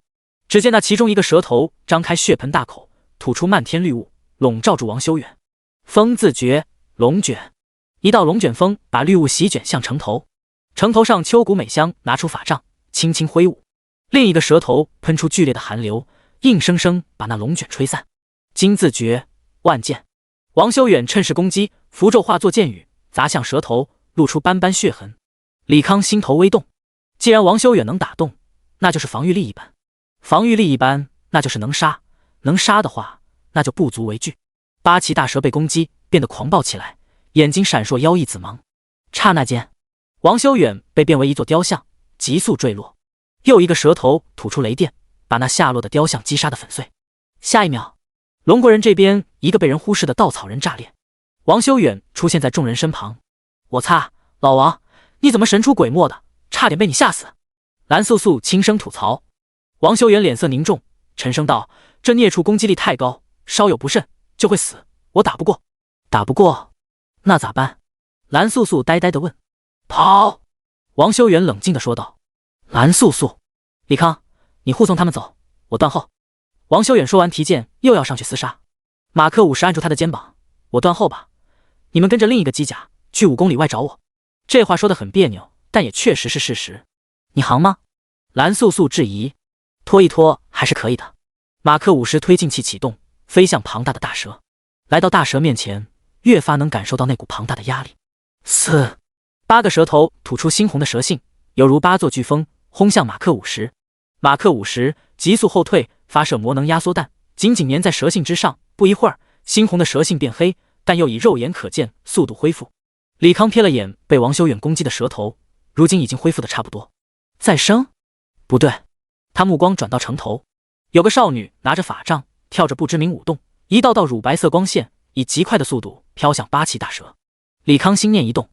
只见那其中一个蛇头张开血盆大口，吐出漫天绿雾，笼罩住王修远。风自绝，龙卷，一道龙卷风把绿雾席卷向城头。城头上秋谷美香拿出法杖，轻轻挥舞，另一个蛇头喷出剧烈的寒流，硬生生把那龙卷吹散。金自绝，万剑，王修远趁势攻击，符咒化作剑雨砸向蛇头，露出斑斑血痕。李康心头微动，既然王修远能打动，那就是防御力一般，防御力一般，那就是能杀，能杀的话，那就不足为惧。八岐大蛇被攻击，变得狂暴起来，眼睛闪烁妖异紫芒。刹那间，王修远被变为一座雕像，急速坠落。又一个蛇头吐出雷电，把那下落的雕像击杀得粉碎。下一秒，龙国人这边一个被人忽视的稻草人炸裂，王修远出现在众人身旁。我擦，老王，你怎么神出鬼没的，差点被你吓死。蓝素素轻声吐槽。王修远脸色凝重，沉声道：“这孽畜攻击力太高，稍有不慎就会死，我打不过。”打不过，那咋办？蓝素素呆呆地问。跑！王修远冷静地说道。蓝素素，李康，你护送他们走，我断后。王修远说完提剑又要上去厮杀。马克50按住他的肩膀，我断后吧，你们跟着另一个机甲去5公里外找我。这话说得很别扭，但也确实是事实。你行吗？蓝素素质疑。拖一拖还是可以的。马克50推进器启动，飞向庞大的大蛇。来到大蛇面前，越发能感受到那股庞大的压力。8个蛇头吐出猩红的蛇信，犹如8座飓风轰向马克50。马克50急速后退，发射魔能压缩弹，紧紧粘在蛇信之上。不一会儿，猩红的蛇信变黑，但又以肉眼可见速度恢复。李康瞥了眼被王修远攻击的蛇头，如今已经恢复的差不多。再生？不对。他目光转到城头，有个少女拿着法杖，跳着不知名舞动，一道道乳白色光线以极快的速度飘向八岐大蛇。李康心念一动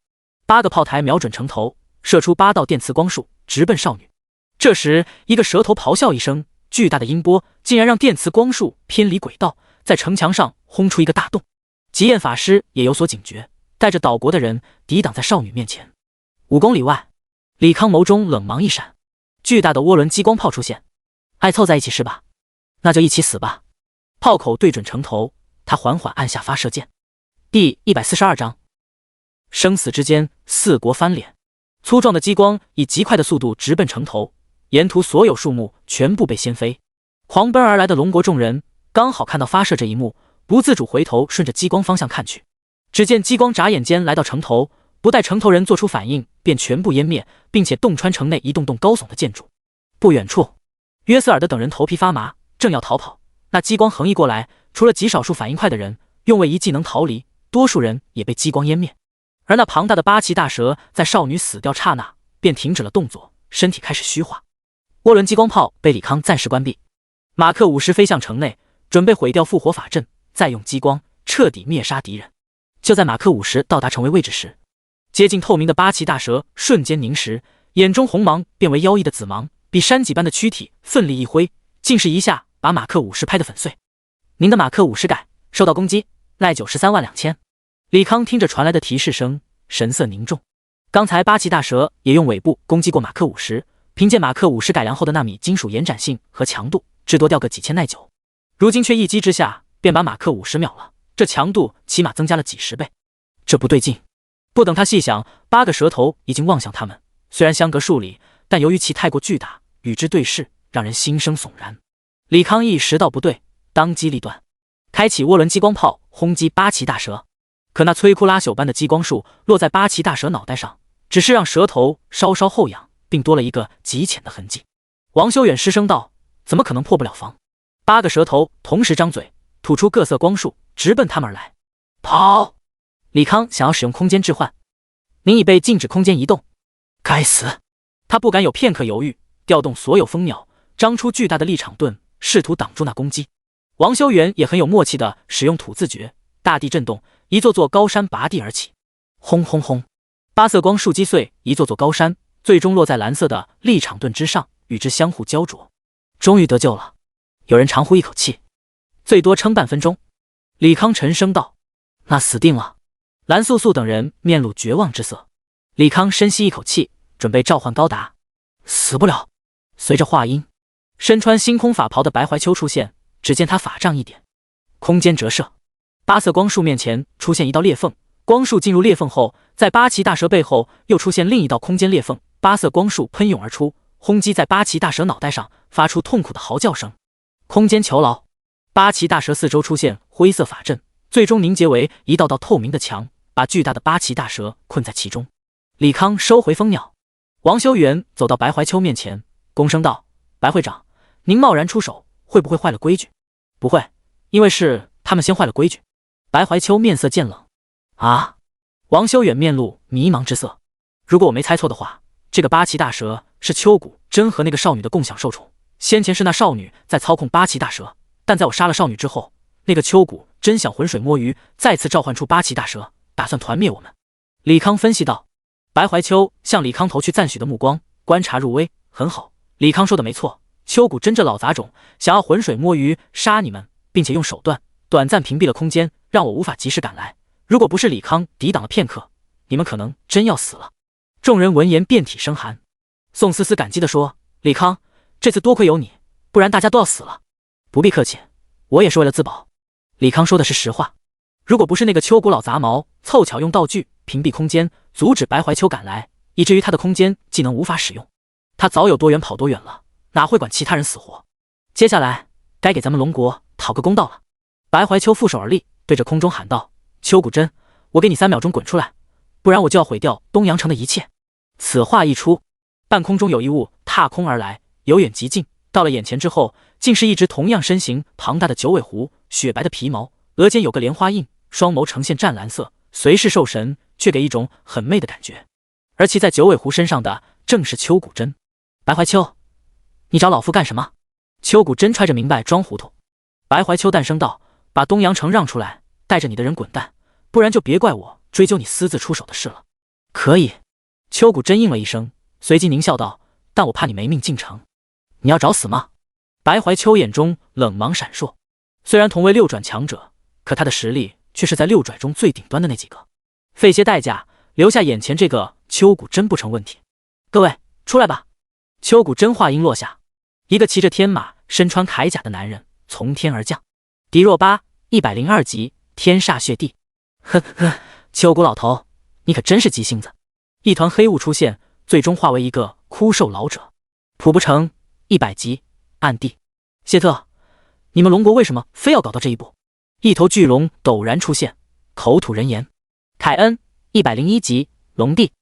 ，8个炮台瞄准城头，射出8道电磁光束，直奔少女。这时，一个蛇头咆哮一声，巨大的音波竟然让电磁光束偏离轨道，在城墙上轰出一个大洞。极焰法师也有所警觉，带着岛国的人抵挡在少女面前。5公里外，李康眸中冷芒一闪，巨大的涡轮激光炮出现。爱凑在一起是吧？那就一起死吧！炮口对准城头，他缓缓按下发射键。第142章，生死之间，4国翻脸。粗壮的激光以极快的速度直奔城头，沿途所有树木全部被掀飞。狂奔而来的龙国众人刚好看到发射这一幕，不自主回头顺着激光方向看去。只见激光眨眼间来到城头，不待城头人做出反应，便全部湮灭，并且洞穿城内一栋栋高耸的建筑。不远处，约瑟尔德等人头皮发麻，正要逃跑，那激光横溢过来，除了极少数反应快的人用位移技能逃离，多数人也被激光湮灭。而那庞大的八岐大蛇在少女死掉刹那便停止了动作，身体开始虚化。涡轮激光炮被李康暂时关闭，马克50飞向城内，准备毁掉复活法阵，再用激光彻底灭杀敌人。就在马克50到达城卫位置时，接近透明的八岐大蛇瞬间凝实，眼中红芒变为妖异的紫芒，比山脊般的躯体奋力一挥，竟是一下把马克50拍得粉碎。您的马克50改受到攻击，耐久132000。李康听着传来的提示声，神色凝重。刚才八岐大蛇也用尾部攻击过马克50，凭借马克50改良后的纳米金属延展性和强度，至多掉个几千耐久。如今却一击之下便把马克50秒了，这强度起码增加了几10倍。这不对劲！不等他细想，8个蛇头已经望向他们，虽然相隔数里，但由于其太过巨大，与之对视，让人心生悚然。李康意识到不对，当机立断，开启涡轮激光炮轰击八岐大蛇。可那摧枯拉朽般的激光束落在八岐大蛇脑袋上，只是让蛇头稍稍后仰，并多了一个极浅的痕迹。王修远失声道：“怎么可能破不了防？”8个蛇头同时张嘴，吐出各色光束，直奔他们而来。跑！李康想要使用空间置换，您已被禁止空间移动。该死！他不敢有片刻犹豫，调动所有蜂鸟，张出巨大的立场盾，试图挡住那攻击。王修远也很有默契地使用土字诀，大地震动，一座座高山拔地而起。轰轰轰！8色光束击碎一座座高山，最终落在蓝色的立场盾之上，与之相互焦灼。终于得救了！有人长呼一口气。最多撑半分钟。李康沉声道：“那死定了。”蓝素素等人面露绝望之色。李康深吸一口气，准备召唤高达。死不了。随着话音，身穿星空法袍的白怀秋出现，只见他法杖一点，空间折射，8色光束面前出现一道裂缝，光束进入裂缝后，在八岐大蛇背后又出现另一道空间裂缝，8色光束喷涌而出，轰击在八岐大蛇脑袋上，发出痛苦的嚎叫声。空间囚牢，八岐大蛇四周出现灰色法阵，最终凝结为一道道透明的墙，把巨大的八岐大蛇困在其中。李康收回蜂鸟，王修元走到白怀秋面前，躬声道：“白会长，您贸然出手，会不会坏了规矩？”“不会，因为是他们先坏了规矩。”白怀秋面色渐冷。啊！王修远面露迷茫之色。如果我没猜错的话，这个八岐大蛇是秋谷真和那个少女的共享受宠。先前是那少女在操控八岐大蛇，但在我杀了少女之后，那个秋谷真想浑水摸鱼，再次召唤出八岐大蛇，打算团灭我们。李康分析道。白怀秋向李康投去赞许的目光，观察入微。很好，李康说的没错，秋谷真这老杂种想要浑水摸鱼杀你们，并且用手段短暂屏蔽了空间，让我无法及时赶来。如果不是李康抵挡了片刻，你们可能真要死了。众人闻言遍体生寒。宋思思感激地说：“李康，这次多亏有你，不然大家都要死了。”“不必客气，我也是为了自保。”李康说的是实话。如果不是那个秋谷老杂毛凑巧用道具屏蔽空间，阻止白怀秋赶来，以至于他的空间技能无法使用，他早有多远跑多远了，哪会管其他人死活。接下来该给咱们龙国讨个公道了。白怀秋负手而立，对着空中喊道：“秋谷真，我给你3秒钟滚出来，不然我就要毁掉东阳城的一切。”此话一出，半空中有一物踏空而来，由远及近，到了眼前之后，竟是一只同样身形庞大的九尾狐，雪白的皮毛，额间有个莲花印，双眸呈现湛蓝色，随是兽神，却给一种很媚的感觉。而骑在九尾狐身上的正是邱古真。白怀秋，你找老夫干什么？邱古真揣着明白装糊涂。白怀秋淡声道：把东阳城让出来，带着你的人滚蛋，不然就别怪我追究你私自出手的事了。可以。邱古真应了一声，随即狞笑道：但我怕你没命进城。你要找死吗？白怀秋眼中冷芒闪烁。虽然同为六转强者，可他的实力却是在六拽中最顶端的那几个。费些代价留下眼前这个邱古真不成问题。各位出来吧。邱古真话音落下，一个骑着天马身穿铠甲的男人从天而降。狄若巴102级天煞血地。呵呵，邱古老头，你可真是急性子。一团黑雾出现，最终化为一个枯瘦老者。普不成100级暗地。谢特，你们龙国为什么非要搞到这一步？一头巨龙陡然出现，口吐人言。凯恩101级龙帝，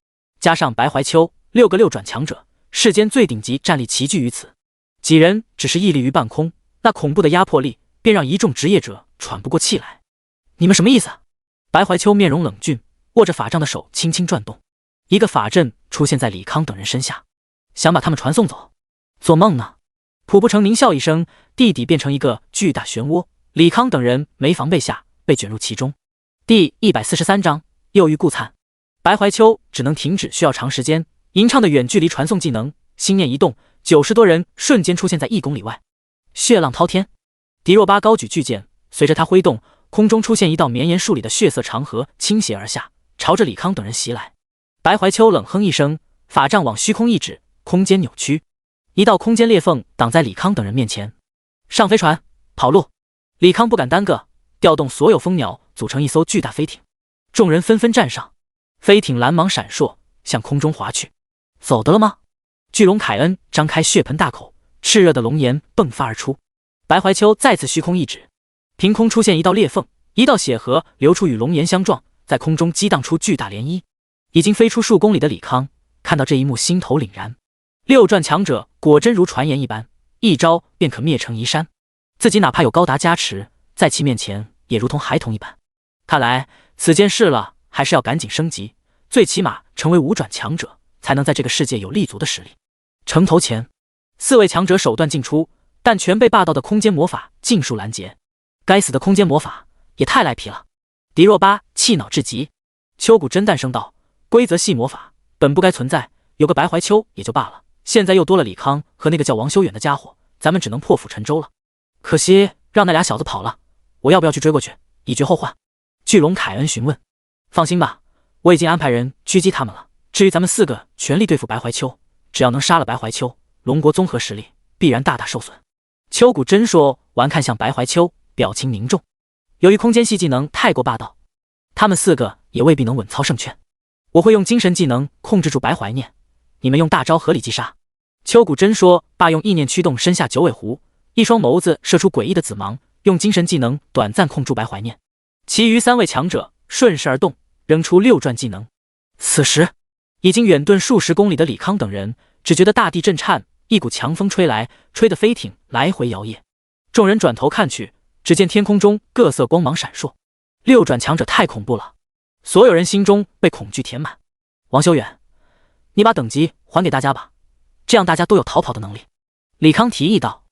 加上白怀秋6个六转强者，世间最顶级战力齐聚于此。几人只是屹立于半空，那恐怖的压迫力便让一众职业者喘不过气来。你们什么意思？白怀秋面容冷峻，握着法杖的手轻轻转动，一个法阵出现在李康等人身下，想把他们传送走。做梦呢！普不成狞笑一声，地底变成一个巨大漩涡，李康等人没防备下被卷入其中。第143章又遇故灿。白怀秋只能停止，需要长时间吟唱的远距离传送技能，心念一动，90多人瞬间出现在1公里外。血浪滔天，狄若巴高举巨剑，随着他挥动，空中出现一道绵延数里的血色长河，倾斜而下，朝着李康等人袭来。白怀秋冷哼一声，法杖往虚空一指，空间扭曲，一道空间裂缝挡在李康等人面前。上飞船，跑路！李康不敢耽搁，调动所有蜂鸟组成一艘巨大飞艇，众人纷纷站上，飞艇蓝芒闪烁，向空中滑去。走得了吗？巨龙凯恩张开血盆大口，炽热的龙炎迸发而出。白怀秋再次虚空一指，凭空出现一道裂缝，一道血河流出，与龙炎相撞，在空中激荡出巨大涟漪。已经飞出数公里的李康看到这一幕，心头凛然。六转强者果真如传言一般，一招便可灭城移山，自己哪怕有高达加持，在其面前也如同孩童一般。看来此件事了，还是要赶紧升级，最起码成为5转强者，才能在这个世界有立足的实力。城头前，4位强者手段尽出，但全被霸道的空间魔法尽数拦截。该死的空间魔法也太赖皮了！狄若巴气恼至极。秋谷真淡声道：规则系魔法本不该存在，有个白怀秋也就罢了，现在又多了李康和那个叫王修远的家伙，咱们只能破釜沉舟了。可惜让那俩小子跑了，我要不要去追过去，以绝后患？巨龙凯恩询问。放心吧，我已经安排人狙击他们了。至于咱们4个全力对付白怀秋，只要能杀了白怀秋，龙国综合实力必然大大受损。秋谷真说完，看向白怀秋，表情凝重。由于空间系技能太过霸道，他们4个也未必能稳操胜券。我会用精神技能控制住白怀念，你们用大招合理击杀。秋谷真说罢，用意念驱动身下九尾狐，一双眸子射出诡异的紫芒，用精神技能短暂控住白怀念。其余3位强者顺势而动，扔出6转技能。此时已经远遁数十公里的李康等人只觉得大地震颤，一股强风吹来，吹得飞艇来回摇曳。众人转头看去，只见天空中各色光芒闪烁。6转强者太恐怖了，所有人心中被恐惧填满。王修远，你把等级还给大家吧，这样大家都有逃跑的能力。李康提议道。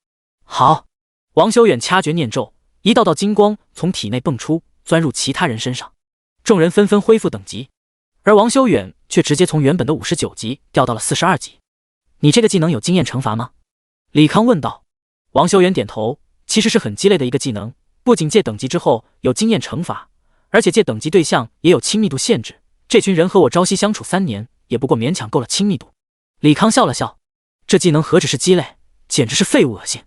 好。王修远掐诀念咒，一道道金光从体内迸出，钻入其他人身上。众人纷纷恢复等级，而王修远却直接从原本的59级掉到了42级。你这个技能有经验惩罚吗？李康问道。王修远点头，其实是很鸡肋的一个技能，不仅借等级之后有经验惩罚，而且借等级对象也有亲密度限制。这群人和我朝夕相处3年，也不过勉强够了亲密度。李康笑了笑，这技能何止是鸡肋，简直是废物恶心。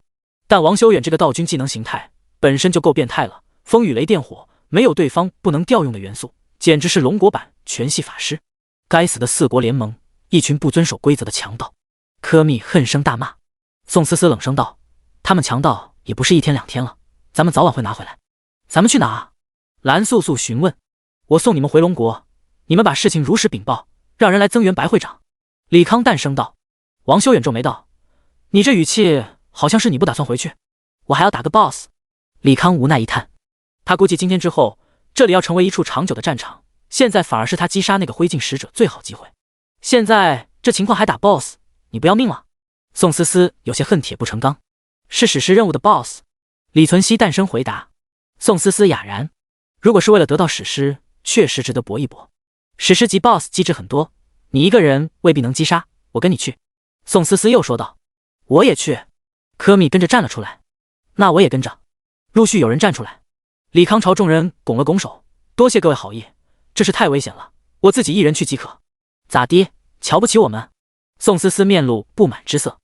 但王修远这个道君技能形态本身就够变态了，风雨雷电火，没有对方不能调用的元素，简直是龙国版全系法师。该死的4国联盟，一群不遵守规则的强盗。柯密恨声大骂。宋思思冷声道：他们强盗也不是1天2天了，咱们早晚会拿回来。咱们去哪啊？蓝素素询问。我送你们回龙国，你们把事情如实禀报，让人来增援白会长。李康淡声道。王修远皱眉道：你这语气好像是你不打算回去，我还要打个 boss。李康无奈一叹，他估计今天之后这里要成为一处长久的战场，现在反而是他击杀那个灰烬使者最好机会。现在这情况还打 BOSS， 你不要命了？宋思思有些恨铁不成钢。是史诗任务的 BOSS。李存希淡声回答。宋思思哑然，如果是为了得到史诗，确实值得搏一搏。史诗级 BOSS 机制很多，你一个人未必能击杀，我跟你去。宋思思又说道。我也去。科密跟着站了出来。那我也跟着。陆续有人站出来。李康朝众人拱了拱手，多谢各位好意，这事太危险了，我自己一人去即可。咋的，瞧不起我们？宋思思面露不满之色。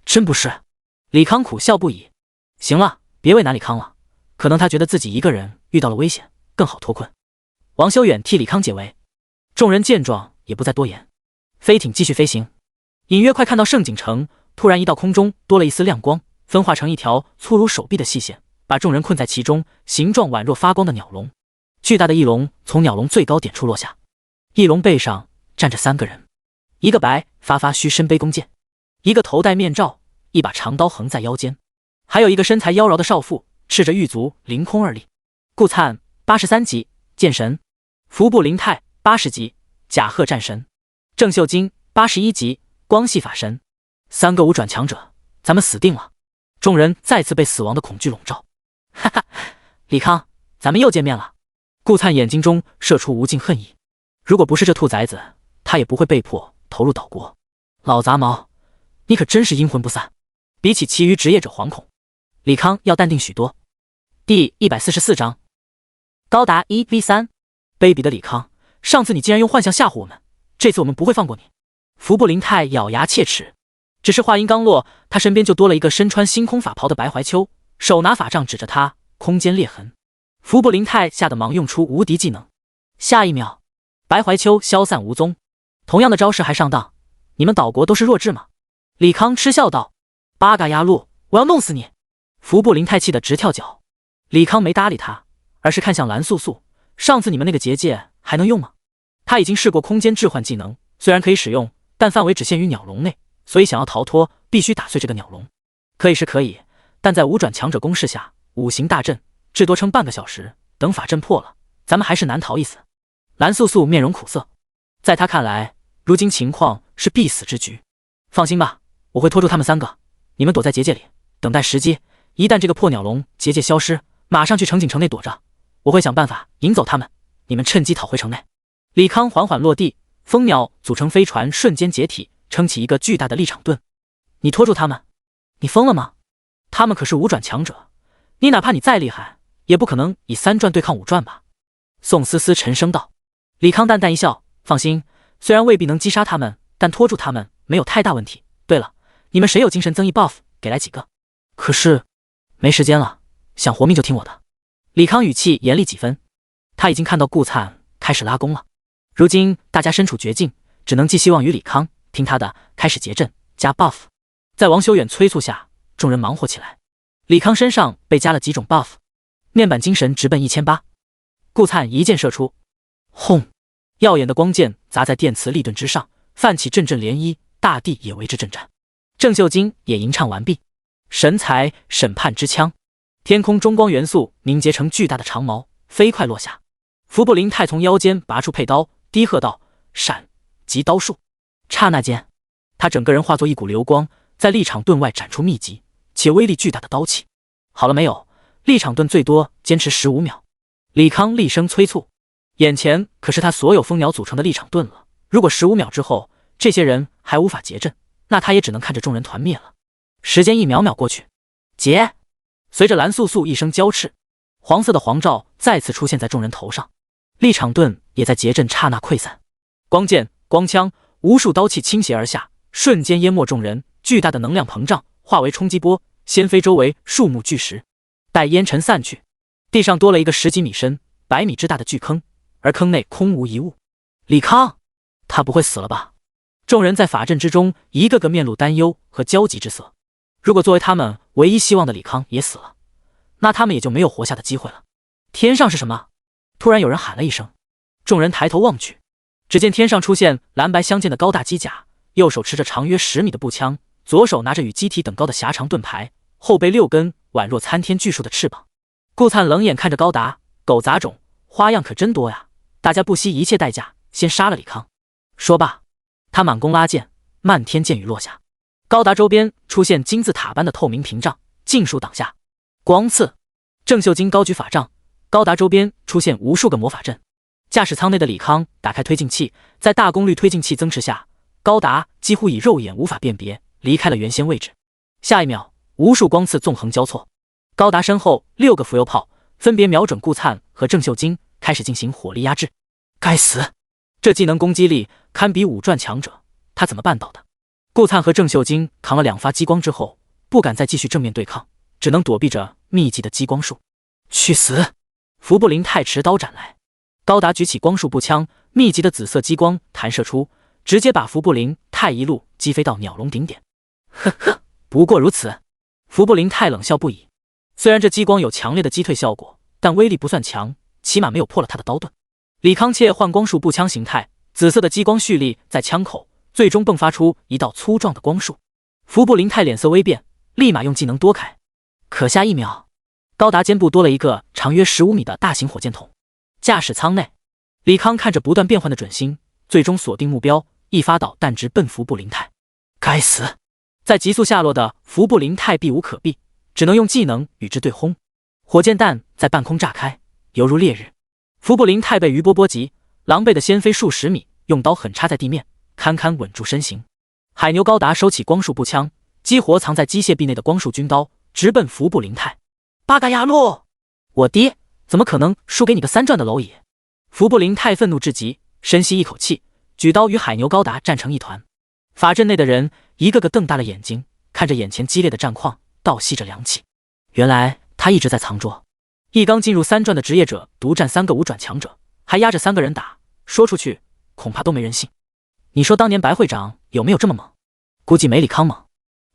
真不是。李康苦笑不已。行了，别为难李康了，可能他觉得自己一个人遇到了危险，更好脱困。王修远替李康解围。众人见状也不再多言。飞艇继续飞行，隐约快看到盛景城，突然一道空中多了一丝亮光，分化成一条粗如手臂的细线，把众人困在其中，形状宛若发光的鸟笼。巨大的翼龙从鸟笼最高点处落下，翼龙背上站着3个人，一个白发发须身背弓箭，一个头戴面罩，一把长刀横在腰间，还有一个身材妖娆的少妇，赤着玉足凌空而立。顾灿83级剑神，服部灵太80级甲贺战神，郑秀晶81级光系法神，3个5转强者，咱们死定了。众人再次被死亡的恐惧笼罩。哈哈，李康，咱们又见面了。顾灿眼睛中射出无尽恨意，如果不是这兔崽子，他也不会被迫投入岛国。老杂毛，你可真是阴魂不散。比起其余职业者惶恐，李康要淡定许多。第144章，高达 1v3。卑鄙的李康，上次你竟然用幻象吓唬我们，这次我们不会放过你。服部灵太咬牙切齿，只是话音刚落，他身边就多了一个身穿星空法袍的白怀秋，手拿法杖指着他，空间裂痕。服部灵太吓得忙用出无敌技能，下一秒，白怀秋消散无踪。同样的招式还上当，你们岛国都是弱智吗？李康嗤笑道。八嘎呀路，我要弄死你！服部灵太气得直跳脚。李康没搭理他，而是看向蓝素素，上次你们那个结界还能用吗？他已经试过空间置换技能，虽然可以使用，但范围只限于鸟笼内，所以想要逃脱必须打碎这个鸟笼。可以是可以，但在5转强者攻势下，5行大阵至多撑半个小时，等法阵破了，咱们还是难逃一死。蓝素素面容苦涩，在他看来，如今情况是必死之局。放心吧，我会拖住他们3个，你们躲在结界里，等待时机。一旦这个破鸟笼结界消失，马上去城景城内躲着，我会想办法引走他们，你们趁机逃回城内。李康缓缓落地，蜂鸟组成飞船瞬间解体，撑起一个巨大的立场盾。你拖住他们？你疯了吗？他们可是5转强者，你哪怕你再厉害，也不可能以3转对抗5转吧？宋思思沉声道。李康淡淡一笑，放心，虽然未必能击杀他们，但拖住他们没有太大问题。对了，你们谁有精神增益 buff， 给来几个。可是没时间了，想活命就听我的。李康语气严厉几分，他已经看到顾灿开始拉弓了。如今大家身处绝境，只能寄希望于李康，听他的，开始结阵加 buff。 在王修远催促下，众人忙活起来。李康身上被加了几种 buff， 面板精神直奔1800。顾灿一箭射出，轰！耀眼的光剑砸在电磁力盾之上，泛起阵阵涟漪，大地也为之震颤。郑秀晶也吟唱完毕，神才审判之枪。天空中光元素凝结成巨大的长矛，飞快落下。服部灵太从腰间拔出佩刀，低喝道：“闪！”即刀术。刹那间，他整个人化作一股流光，在立场盾外斩出密集且威力巨大的刀气。好了没有？立场盾最多坚持15秒。李康厉声催促，眼前可是他所有蜂鸟组成的立场盾了。如果15秒之后这些人还无法结阵，那他也只能看着众人团灭了。时间一秒秒过去，结！随着蓝素素一声娇斥，黄色的黄罩再次出现在众人头上，立场盾也在结阵刹那溃散。光剑、光枪，无数刀气倾泻而下，瞬间淹没众人。巨大的能量膨胀，化为冲击波，掀飞周围树木巨石。待烟尘散去，地上多了一个10几米深、100米之大的巨坑，而坑内空无一物。李康，他不会死了吧？众人在法阵之中，一个个面露担忧和焦急之色。如果作为他们唯一希望的李康也死了，那他们也就没有活下的机会了。天上是什么？突然有人喊了一声，众人抬头望去，只见天上出现蓝白相间的高大机甲，右手持着长约10米的步枪，左手拿着与机体等高的狭长盾牌，后背6根宛若参天巨树的翅膀。顾灿冷眼看着高达，狗杂种，花样可真多呀！大家不惜一切代价先杀了李康。说罢，他满弓拉箭，漫天箭雨落下。高达周边出现金字塔般的透明屏障，尽数挡下。光刺，郑秀晶高举法杖，高达周边出现无数个魔法阵。驾驶舱内的李康打开推进器，在大功率推进器增持下，高达几乎以肉眼无法辨别离开了原先位置。下一秒，无数光刺纵横交错，高达身后6个浮游炮分别瞄准顾灿和郑秀晶，开始进行火力压制。该死，这技能攻击力堪比5转强者，他怎么办到的？顾灿和郑秀晶扛了2发激光之后，不敢再继续正面对抗，只能躲避着密集的激光束。去死！服部灵太持刀斩来，高达举起光束步枪，密集的紫色激光弹射出，直接把服部灵太一路击飞到鸟笼顶点。呵呵，不过如此。服部灵太冷笑不已。虽然这激光有强烈的击退效果，但威力不算强，起码没有破了他的刀盾。李康切换光束步枪形态，紫色的激光蓄力在枪口，最终迸发出一道粗壮的光束。服部灵太脸色微变，立马用技能躲开。可下一秒，高达肩部多了一个长约15米的大型火箭筒。驾驶舱内，李康看着不断变换的准星，最终锁定目标，一发导弹直奔服部灵太。该死！在急速下落的服部灵太避无可避，只能用技能与之对轰。火箭弹在半空炸开，犹如烈日。服部灵太被余波波及，狼狈的先飞数十米，用刀狠插在地面，堪堪稳住身形。海牛高达收起光束步枪，激活藏在机械臂内的光束军刀，直奔服部灵太。巴嘎亚洛，我爹怎么可能输给你个3转的蝼蚁？服部灵太愤怒至极，深吸一口气，举刀与海牛高达战成一团。法阵内的人一个个瞪大了眼睛，看着眼前激烈的战况，倒吸着凉气。原来他一直在藏拙。一刚进入3转的职业者独占3个5转强者，还压着3个人打，说出去恐怕都没人信。你说当年白会长有没有这么猛？估计没李康猛。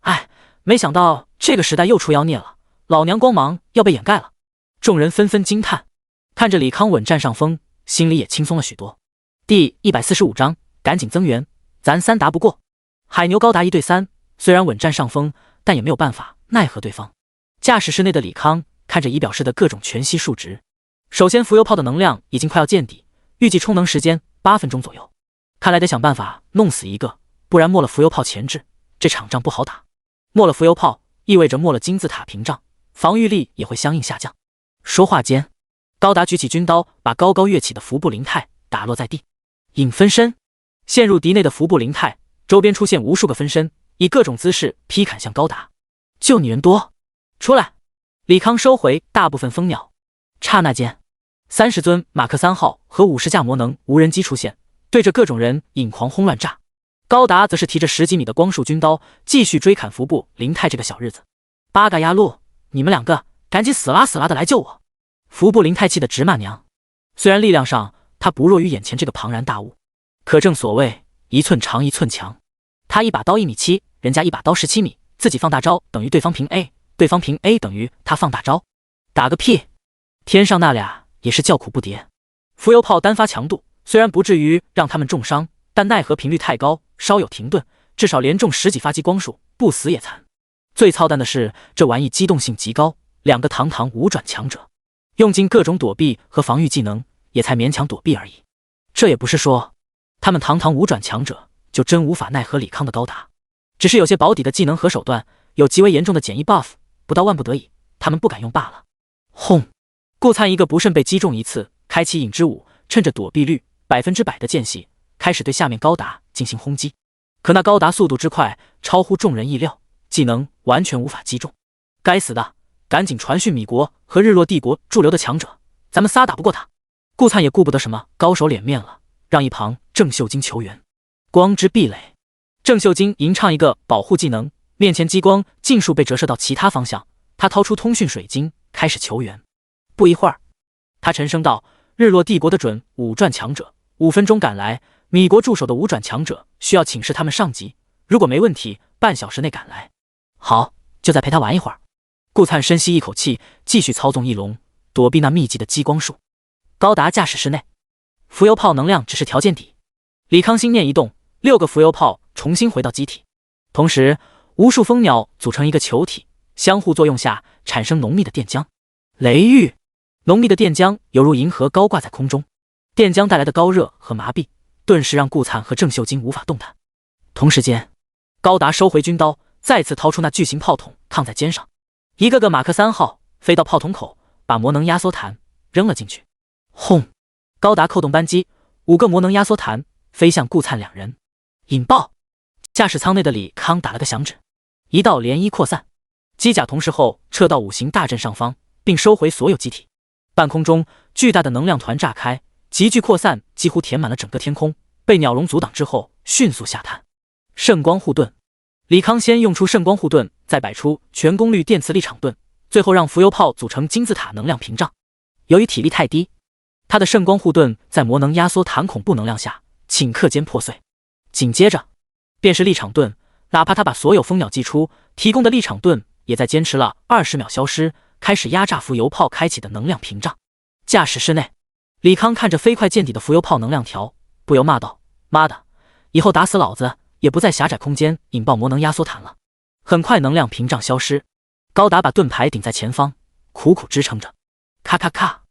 哎，没想到这个时代又出妖孽了，老娘光芒要被掩盖了。众人纷纷惊叹，看着李康稳占上风，心里也轻松了许多。第145章，赶紧增援，咱3打不过。海牛高达1对3，虽然稳占上风，但也没有办法奈何对方。驾驶室内的李康看着仪表示的各种全息数值，首先浮游炮的能量已经快要见底，预计充能时间8分钟左右，看来得想办法弄死一个，不然没了浮游炮前置，这场仗不好打。没了浮游炮意味着没了金字塔屏障，防御力也会相应下降。说话间，高达举起军刀，把高高跃起的服部灵太打落在地。影分身，陷入敌内的服部灵太周边出现无数个分身，以各种姿势劈砍向高达。就你人多，出来！李康收回大部分蜂鸟。刹那间，30尊马克3号和50架魔能无人机出现，对着各种人引狂轰乱炸。高达则是提着10几米的光束军刀，继续追砍服部灵太这个小日子。八嘎呀路，你们2个赶紧死啦死啦的来救我！服部灵太气得直骂娘。虽然力量上他不弱于眼前这个庞然大物，可正所谓一寸长一寸强。他一把刀1.7米，人家一把刀17米，自己放大招等于对方平 A， 对方平 A 等于他放大招，打个屁！天上那俩也是叫苦不迭。浮游炮单发强度虽然不至于让他们重伤，但奈何频率太高，稍有停顿，至少连中10几发激光束，不死也残。最操蛋的是，这玩意机动性极高，2个堂堂5转强者，用尽各种躲避和防御技能，也才勉强躲避而已。这也不是说他们堂堂5转强者就真无法奈何李康的高达，只是有些保底的技能和手段有极为严重的减一 buff， 不到万不得已，他们不敢用罢了。轰！顾灿一个不慎被击中一次，开启影之舞，趁着躲避率100%的间隙，开始对下面高达进行轰击。可那高达速度之快，超乎众人意料，技能完全无法击中。该死的，赶紧传讯米国和日落帝国驻留的强者，咱们3打不过他。顾灿也顾不得什么高手脸面了，让一旁郑秀晶求援。光之壁垒，郑秀晶吟唱一个保护技能，面前激光尽数被折射到其他方向，他掏出通讯水晶开始求援。不一会儿，他沉声道：日落帝国的准5转强者5分钟赶来，米国驻守的5转强者需要请示他们上级，如果没问题半小时内赶来。好，就再陪他玩一会儿。顾灿深吸一口气，继续操纵翼龙躲避那密集的激光束。高达驾驶室内，浮游炮能量只是条件底。李康心念一动，6个浮游炮重新回到机体，同时无数蜂鸟组成一个球体，相互作用下产生浓密的电浆。雷域，浓密的电浆犹如银河高挂在空中。电浆带来的高热和麻痹，顿时让顾灿和郑秀晶无法动弹。同时间，高达收回军刀，再次掏出那巨型炮筒，扛在肩上，一个个马克3号飞到炮筒口，把魔能压缩弹扔了进去。轰！高达扣动扳机，5个魔能压缩弹飞向顾灿两人。引爆！驾驶舱内的李康打了个响指，一道涟漪扩散，机甲同时后撤到5行大阵上方，并收回所有机体。半空中，巨大的能量团炸开，急剧扩散，几乎填满了整个天空，被鸟笼阻挡之后，迅速下探。圣光护盾，李康先用出圣光护盾，再摆出全功率电磁力场盾，最后让浮游炮组成金字塔能量屏障。由于体力太低，他的圣光护盾在魔能压缩弹恐怖能量下顷刻间破碎。紧接着便是力场盾，哪怕他把所有蜂鸟祭出，提供的力场盾也在坚持了20秒消失，开始压榨浮游炮开启的能量屏障。驾驶室内，李康看着飞快见底的浮游炮能量条，不由骂道：妈的，以后打死老子也不在狭窄空间引爆魔能压缩弹了。很快能量屏障消失，高达把盾牌顶在前方，苦苦支撑着。咔咔咔，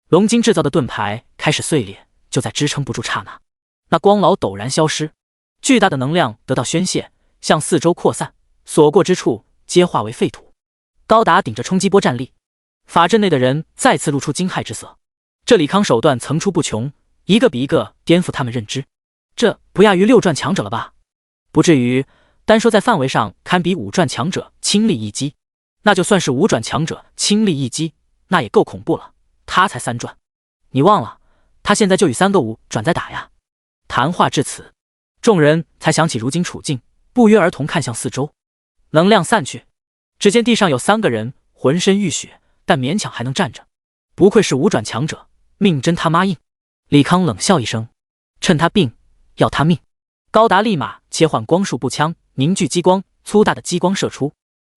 龙晶制造的盾牌开始碎裂，就在支撑不住刹那，那光牢陡然消失，巨大的能量得到宣泄，向四周扩散，所过之处皆化为废土。高达顶着冲击波站立，法阵内的人再次露出惊骇之色。这李康手段层出不穷，一个比一个颠覆他们认知，这不亚于6转强者了吧？不至于，单说在范围上堪比5转强者亲历一击，那就算是5转强者亲历一击，那也够恐怖了。他才3转，你忘了，他现在就与3个5转在打呀。谈话至此，众人才想起如今处境，不约而同看向四周。能量散去，只见地上有3个人，浑身浴血，但勉强还能站着。不愧是5转强者，命真他妈硬。李康冷笑一声，趁他病，要他命。高达立马切换光束步枪，凝聚激光，粗大的激光射出。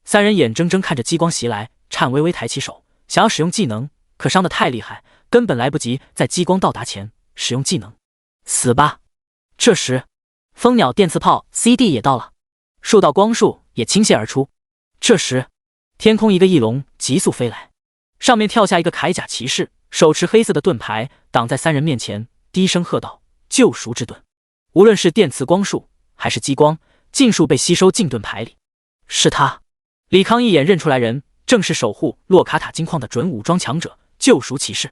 3人眼睁睁看着激光袭来，颤巍巍抬起手，想要使用技能，可伤得太厉害，根本来不及在激光到达前使用技能。死吧！这时，蜂鸟电磁炮 CD 也到了，数道光束也倾泻而出。这时，天空一个翼龙急速飞来，上面跳下一个铠甲骑士，手持黑色的盾牌挡在3人面前，低声喝道：救赎之盾！无论是电磁光束还是激光，尽数被吸收进盾牌里。是他！李康一眼认出来人，正是守护洛卡塔金矿的准武装强者救赎骑士。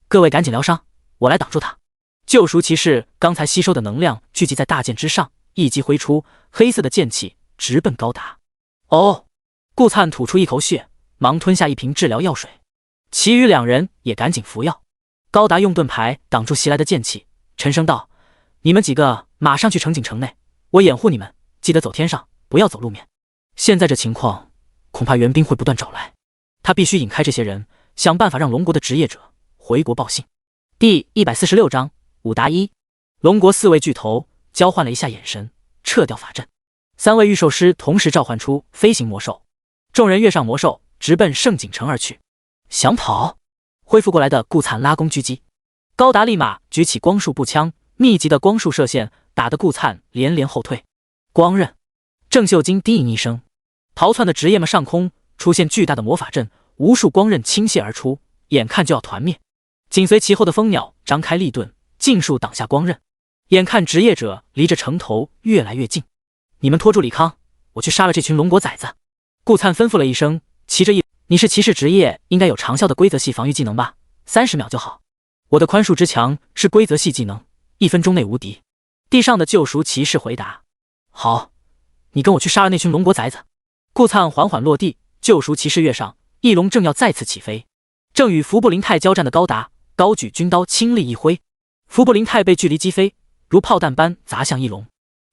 各位赶紧疗伤，我来挡住他。救赎骑士刚才吸收的能量聚集在大剑之上，一击挥出，黑色的剑气直奔高达。哦！顾灿吐出一口血，忙吞下一瓶治疗药水。其余2人也赶紧服药。高达用盾牌挡住袭来的剑气，沉声道：你们几个马上去城井城内，我掩护你们，记得走天上，不要走路面。现在这情况，恐怕援兵会不断找来，他必须引开这些人，想办法让龙国的职业者回国报信。第146章5打1。龙国4位巨头交换了一下眼神，撤掉法阵。3位御兽师同时召唤出飞行魔兽，众人跃上魔兽，直奔圣井城而去。想跑？恢复过来的顾灿拉弓狙击，高达立马举起光束步枪，密集的光束射线打得顾灿连连后退。光刃！郑秀晶低吟一声，逃窜的职业们上空出现巨大的魔法阵，无数光刃倾泻而出，眼看就要团灭。紧随其后的蜂鸟张开利盾，尽数挡下光刃。眼看职业者离着城头越来越近，你们拖住李康，我去杀了这群龙国崽子。顾灿吩咐了一声，骑着你是骑士职业，应该有长效的规则系防御技能吧？30秒就好。我的宽恕之墙是规则系技能，1分钟内无敌。地上的救赎骑士回答：好，你跟我去杀了那群龙国崽子。顾灿缓缓落地，救赎骑士跃上，翼龙正要再次起飞，正与服部灵太交战的高达高举军刀倾力一挥，服部灵太被距离击飞，如炮弹般砸向翼龙。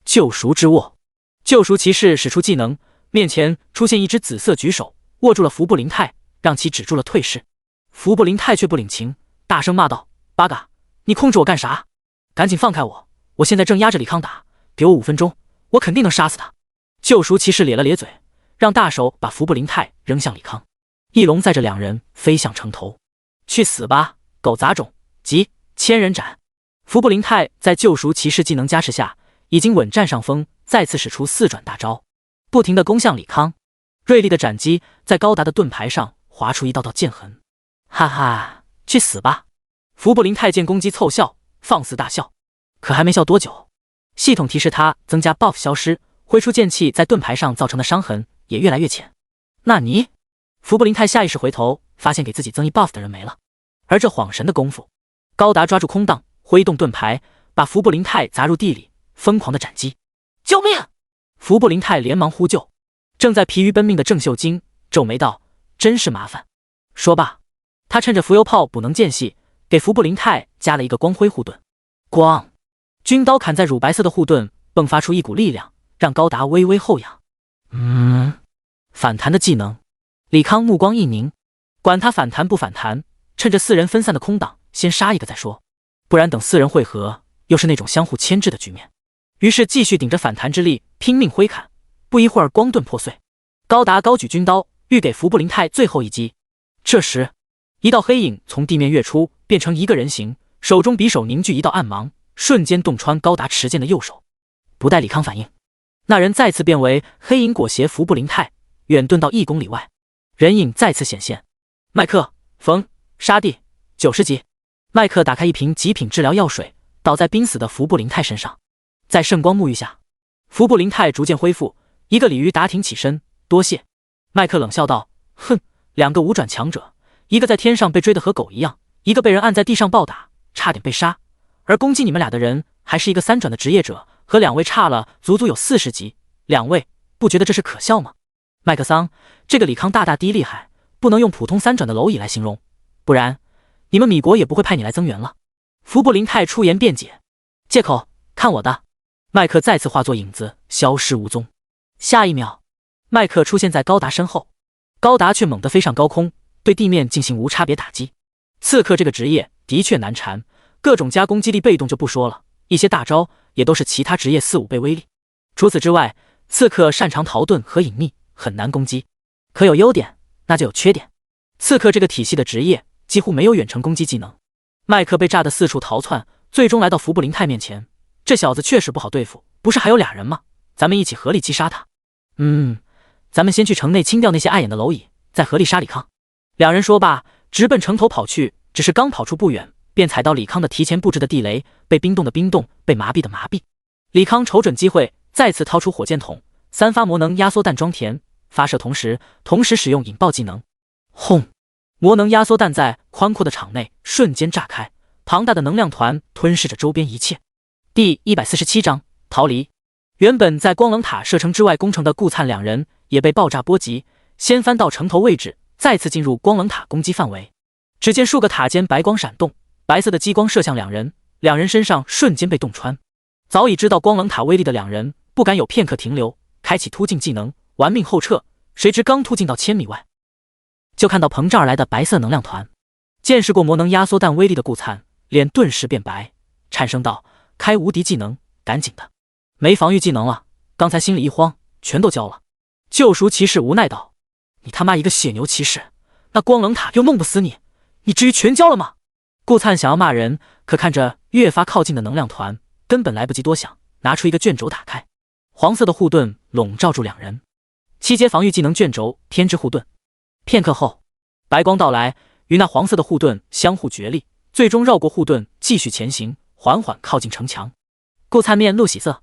救赎之握！救赎骑士使出技能，面前出现一只紫色举手，握住了服部灵太，让其止住了退势。服部灵太却不领情，大声骂道：八嘎，你控制我干啥？赶紧放开我，我现在正压着李康打，给我5分钟，我肯定能杀死他。救赎骑士咧了咧嘴，让大手把服部灵太扔向李康。翼龙载着2人飞向城头。去死吧，狗杂种！急，千人斩！服部灵太在救赎骑士技能加持下，已经稳占上风，再次使出4转大招，不停地攻向李康。锐利的斩击在高达的盾牌上划出一道道剑痕。哈哈，去死吧！服部灵太见攻击凑效，放肆大笑。可还没笑多久，系统提示他增加 buff 消失，挥出剑气在盾牌上造成的伤痕也越来越浅。纳尼？服部灵太下意识回头，发现给自己增益 buff 的人没了。而这晃神的功夫，高达抓住空档，挥动盾牌，把服部灵太砸入地里，疯狂的斩击。救命！服部灵太连忙呼救。正在疲于奔命的郑秀晶皱眉道：真是麻烦。说罢，他趁着浮游炮补能间隙，给服部灵太加了一个光辉护盾。咣！军刀砍在乳白色的护盾，迸发出一股力量，让高达微微后仰。反弹的技能。李康目光一凝，管他反弹不反弹，趁着四人分散的空档，先杀一个再说，不然等四人汇合，又是那种相互牵制的局面。于是继续顶着反弹之力拼命挥砍，不一会儿光盾破碎。高达高举军刀，欲给服部灵太最后一击。这时，一道黑影从地面跃出，变成一个人形，手中匕首凝聚一道暗芒，瞬间洞穿高达持剑的右手。不待李康反应，那人再次变为黑影裹挟服部灵太，远遁到1公里外。人影再次显现，麦克、冯、沙地90级。麦克打开一瓶极品治疗药水，倒在濒死的服部灵太身上。在圣光沐浴下，服部灵太逐渐恢复。一个鲤鱼打挺起身，多谢。麦克冷笑道：哼，2个5转强者，一个在天上被追得和狗一样，一个被人按在地上暴打，差点被杀。而攻击你们俩的人，还是一个3转的职业者，和2位差了足足有40级。2位不觉得这是可笑吗？麦克桑，这个李康大大的厉害，不能用普通3转的蝼蚁来形容，不然你们米国也不会派你来增援了。服部灵太出言辩解，借口，看我的。麦克再次化作影子，消失无踪。下一秒，麦克出现在高达身后，高达却猛地飞上高空，对地面进行无差别打击。刺客这个职业的确难缠，各种加攻击力被动就不说了，一些大招也都是其他职业4-5倍威力。除此之外，刺客擅长逃遁和隐匿，很难攻击。可有优点，那就有缺点。刺客这个体系的职业几乎没有远程攻击技能。麦克被炸得四处逃窜，最终来到服部灵太面前。这小子确实不好对付，不是还有2人吗？咱们一起合力击杀他。咱们先去城内清掉那些碍眼的蝼蚁，再合力杀李康。2人说罢，直奔城头跑去。只是刚跑出不远，便踩到李康的提前布置的地雷，被冰冻的冰冻，被麻痹的麻痹。李康瞅准机会，再次掏出火箭筒，3发魔能压缩弹装填，发射同时使用引爆技能。轰！魔能压缩弹在宽阔的场内瞬间炸开，庞大的能量团吞噬着周边一切。第147章逃离。原本在光冷塔射程之外攻城的顾灿2人也被爆炸波及，先翻到城头位置，再次进入光冷塔攻击范围。只见数个塔间白光闪动，白色的激光射向2人，2人身上瞬间被洞穿。早已知道光冷塔威力的2人不敢有片刻停留，开启突进技能，玩命后撤。谁知刚突进到1000米外，就看到膨胀而来的白色能量团。见识过魔能压缩弹威力的顾灿脸顿时变白，颤声道：开无敌技能，赶紧的。没防御技能了，刚才心里一慌，全都交了。救赎骑士无奈道：你他妈一个血牛骑士，那光冷塔又弄不死你，你至于全交了吗？顾灿想要骂人，可看着越发靠近的能量团，根本来不及多想，拿出一个卷轴打开。黄色的护盾笼罩住2人，7阶防御技能卷轴天之护盾。片刻后，白光到来，与那黄色的护盾相互角力，最终绕过护盾继续前行，缓缓靠近城墙。顾灿面露喜色，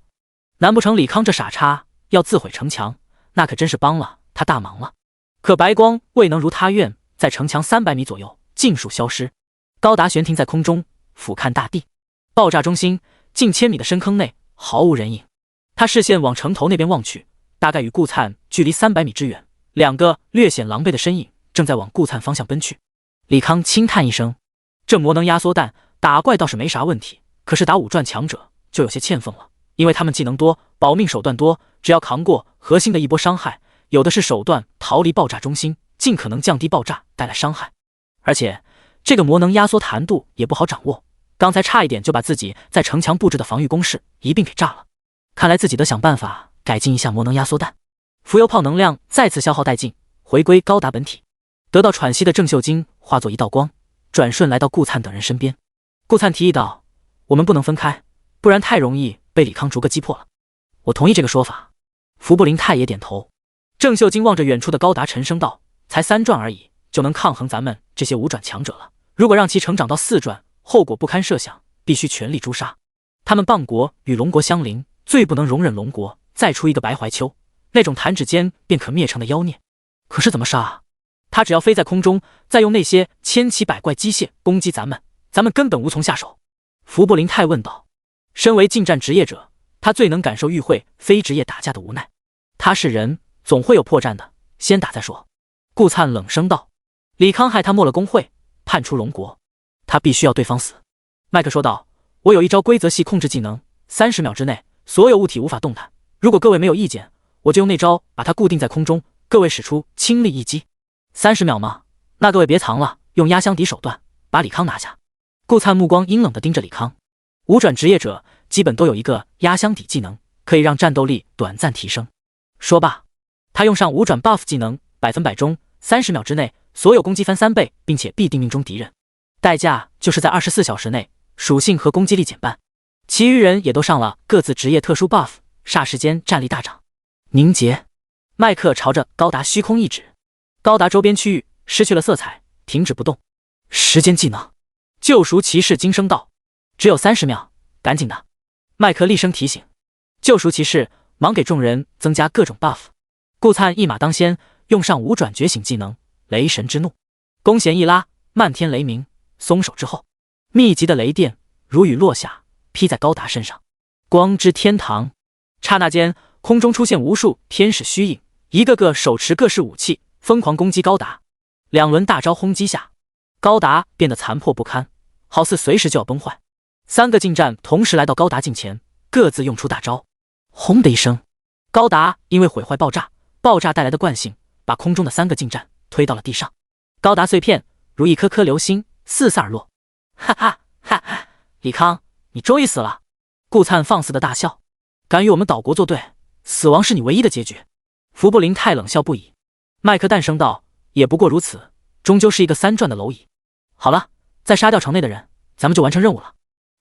难不成李康这傻叉要自毁城墙？那可真是帮了他大忙了。可白光未能如他愿，在城墙300米左右尽数消失。高达悬停在空中，俯瞰大地，爆炸中心近1000米的深坑内毫无人影。他视线往城头那边望去，大概与顾灿距离300米之远，2个略显狼狈的身影正在往顾灿方向奔去。李康轻叹一声，这魔能压缩弹打怪倒是没啥问题，可是打5转强者就有些欠奉了，因为他们技能多，保命手段多，只要扛过核心的一波伤害，有的是手段逃离爆炸中心，尽可能降低爆炸带来伤害。而且这个魔能压缩弹度也不好掌握，刚才差一点就把自己在城墙布置的防御工事一并给炸了。看来自己得想办法改进一下魔能压缩弹。浮游炮能量再次消耗殆尽，回归高达本体。得到喘息的郑秀晶化作一道光，转瞬来到顾灿等人身边。顾灿提议道：我们不能分开，不然太容易被李康逐个击破了。我同意这个说法。服部灵太也点头。郑秀晶望着远处的高达沉声道：才3转而已，就能抗衡咱们这些5转强者了。如果让其成长到4转，后果不堪设想。必须全力诛杀。他们蚌国与龙国相邻，最不能容忍龙国再出一个白怀丘，那种弹指间便可灭城的妖孽。可是怎么杀啊？他只要飞在空中，再用那些千奇百怪机械攻击咱们根本无从下手。福布林泰问道。身为近战职业者，他最能感受与会非职业打架的无奈。他是人，总会有破绽的，先打再说。顾灿冷声道。李康害他没了工会，叛出龙国，他必须要对方死。麦克说道，我有一招规则系控制技能，30秒之内所有物体无法动弹，如果各位没有意见，我就用那招把它固定在空中，各位使出倾力一击。30秒吗？那各位别藏了，用压箱底手段把李康拿下。顾灿目光阴冷地盯着李康。五转职业者基本都有一个压箱底技能，可以让战斗力短暂提升。说罢，他用上五转 buff 技能100%中，30秒之内所有攻击翻3倍，并且必定命中敌人，代价就是在24小时内属性和攻击力减半。其余人也都上了各自职业特殊 buff， 霎时间战力大涨。凝结，麦克朝着高达虚空一指，高达周边区域失去了色彩，停止不动。时间技能，救赎骑士惊声道。只有30秒，赶紧的！麦克厉声提醒。救赎骑士忙给众人增加各种 buff。顾灿一马当先，用上五转觉醒技能雷神之怒，弓弦一拉，漫天雷鸣。松手之后，密集的雷电如雨落下，劈在高达身上。光之天堂，刹那间，空中出现无数天使虚影，一个个手持各式武器，疯狂攻击高达。2轮大招轰击下，高达变得残破不堪，好似随时就要崩坏。3个近战同时来到高达近前，各自用出大招。轰的一声，高达因为毁坏爆炸带来的惯性，把空中的3个近战推到了地上。高达碎片如一颗颗流星四散而落。哈哈哈哈！李康，你终于死了！顾灿放肆的大笑。敢与我们岛国作对，死亡是你唯一的结局。福布林泰冷笑不已。麦克淡声道，也不过如此，终究是一个3转的蝼蚁。好了，再杀掉城内的人，咱们就完成任务了。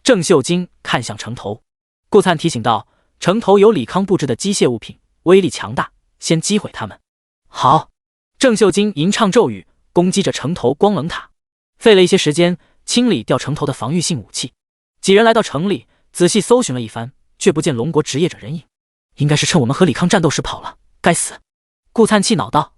郑秀晶看向城头，顾灿提醒道，城头有李康布置的机械物品，威力强大，先击毁他们。好。郑秀晶吟唱咒语，攻击着城头光棱塔，费了一些时间清理掉城头的防御性武器。几人来到城里，仔细搜寻了一番，却不见龙国职业者人影，应该是趁我们和李康战斗时跑了，该死！顾灿气恼道。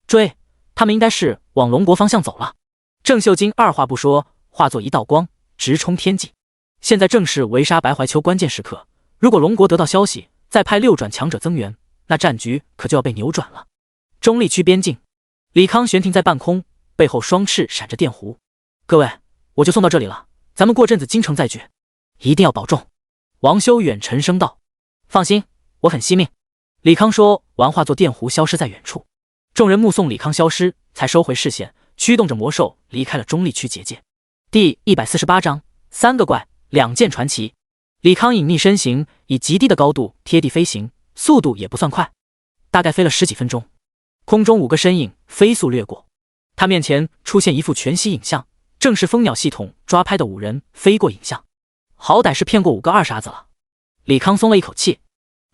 追，他们应该是往龙国方向走了。郑秀晶二话不说，化作一道光，直冲天际。现在正是围杀白怀丘关键时刻，如果龙国得到消息，再派6转强者增援，那战局可就要被扭转了。中立区边境，李康悬停在半空，背后双翅闪着电弧。各位，我就送到这里了，咱们过阵子京城再聚，一定要保重。王修远沉声道。放心，我很惜命。李康说完，化作电弧消失在远处。众人目送李康消失，才收回视线，驱动着魔兽离开了中立区结界。第148章3个怪2件传奇。李康隐匿身形，以极低的高度贴地飞行，速度也不算快，大概飞了10几分钟。空中5个身影飞速掠过，他面前出现一幅全息影像，正是蜂鸟系统抓拍的5人飞过影像。好歹是骗过5个二傻子了。李康松了一口气，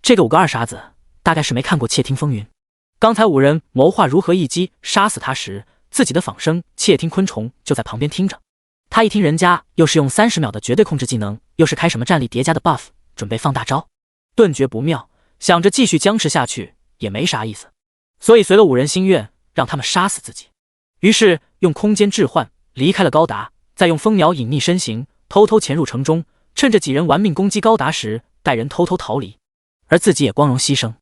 这个5个二傻子大概是没看过窃听风云。刚才5人谋划如何一击杀死他时，自己的仿生窃听昆虫就在旁边听着。他一听人家又是用30秒的绝对控制技能，又是开什么战力叠加的 buff， 准备放大招，顿觉不妙，想着继续僵持下去也没啥意思，所以随了5人心愿，让他们杀死自己。于是用空间置换离开了高达，再用蜂鸟隐匿身形，偷偷潜入城中，趁着几人玩命攻击高达时，带人偷偷逃离，而自己也光荣牺牲，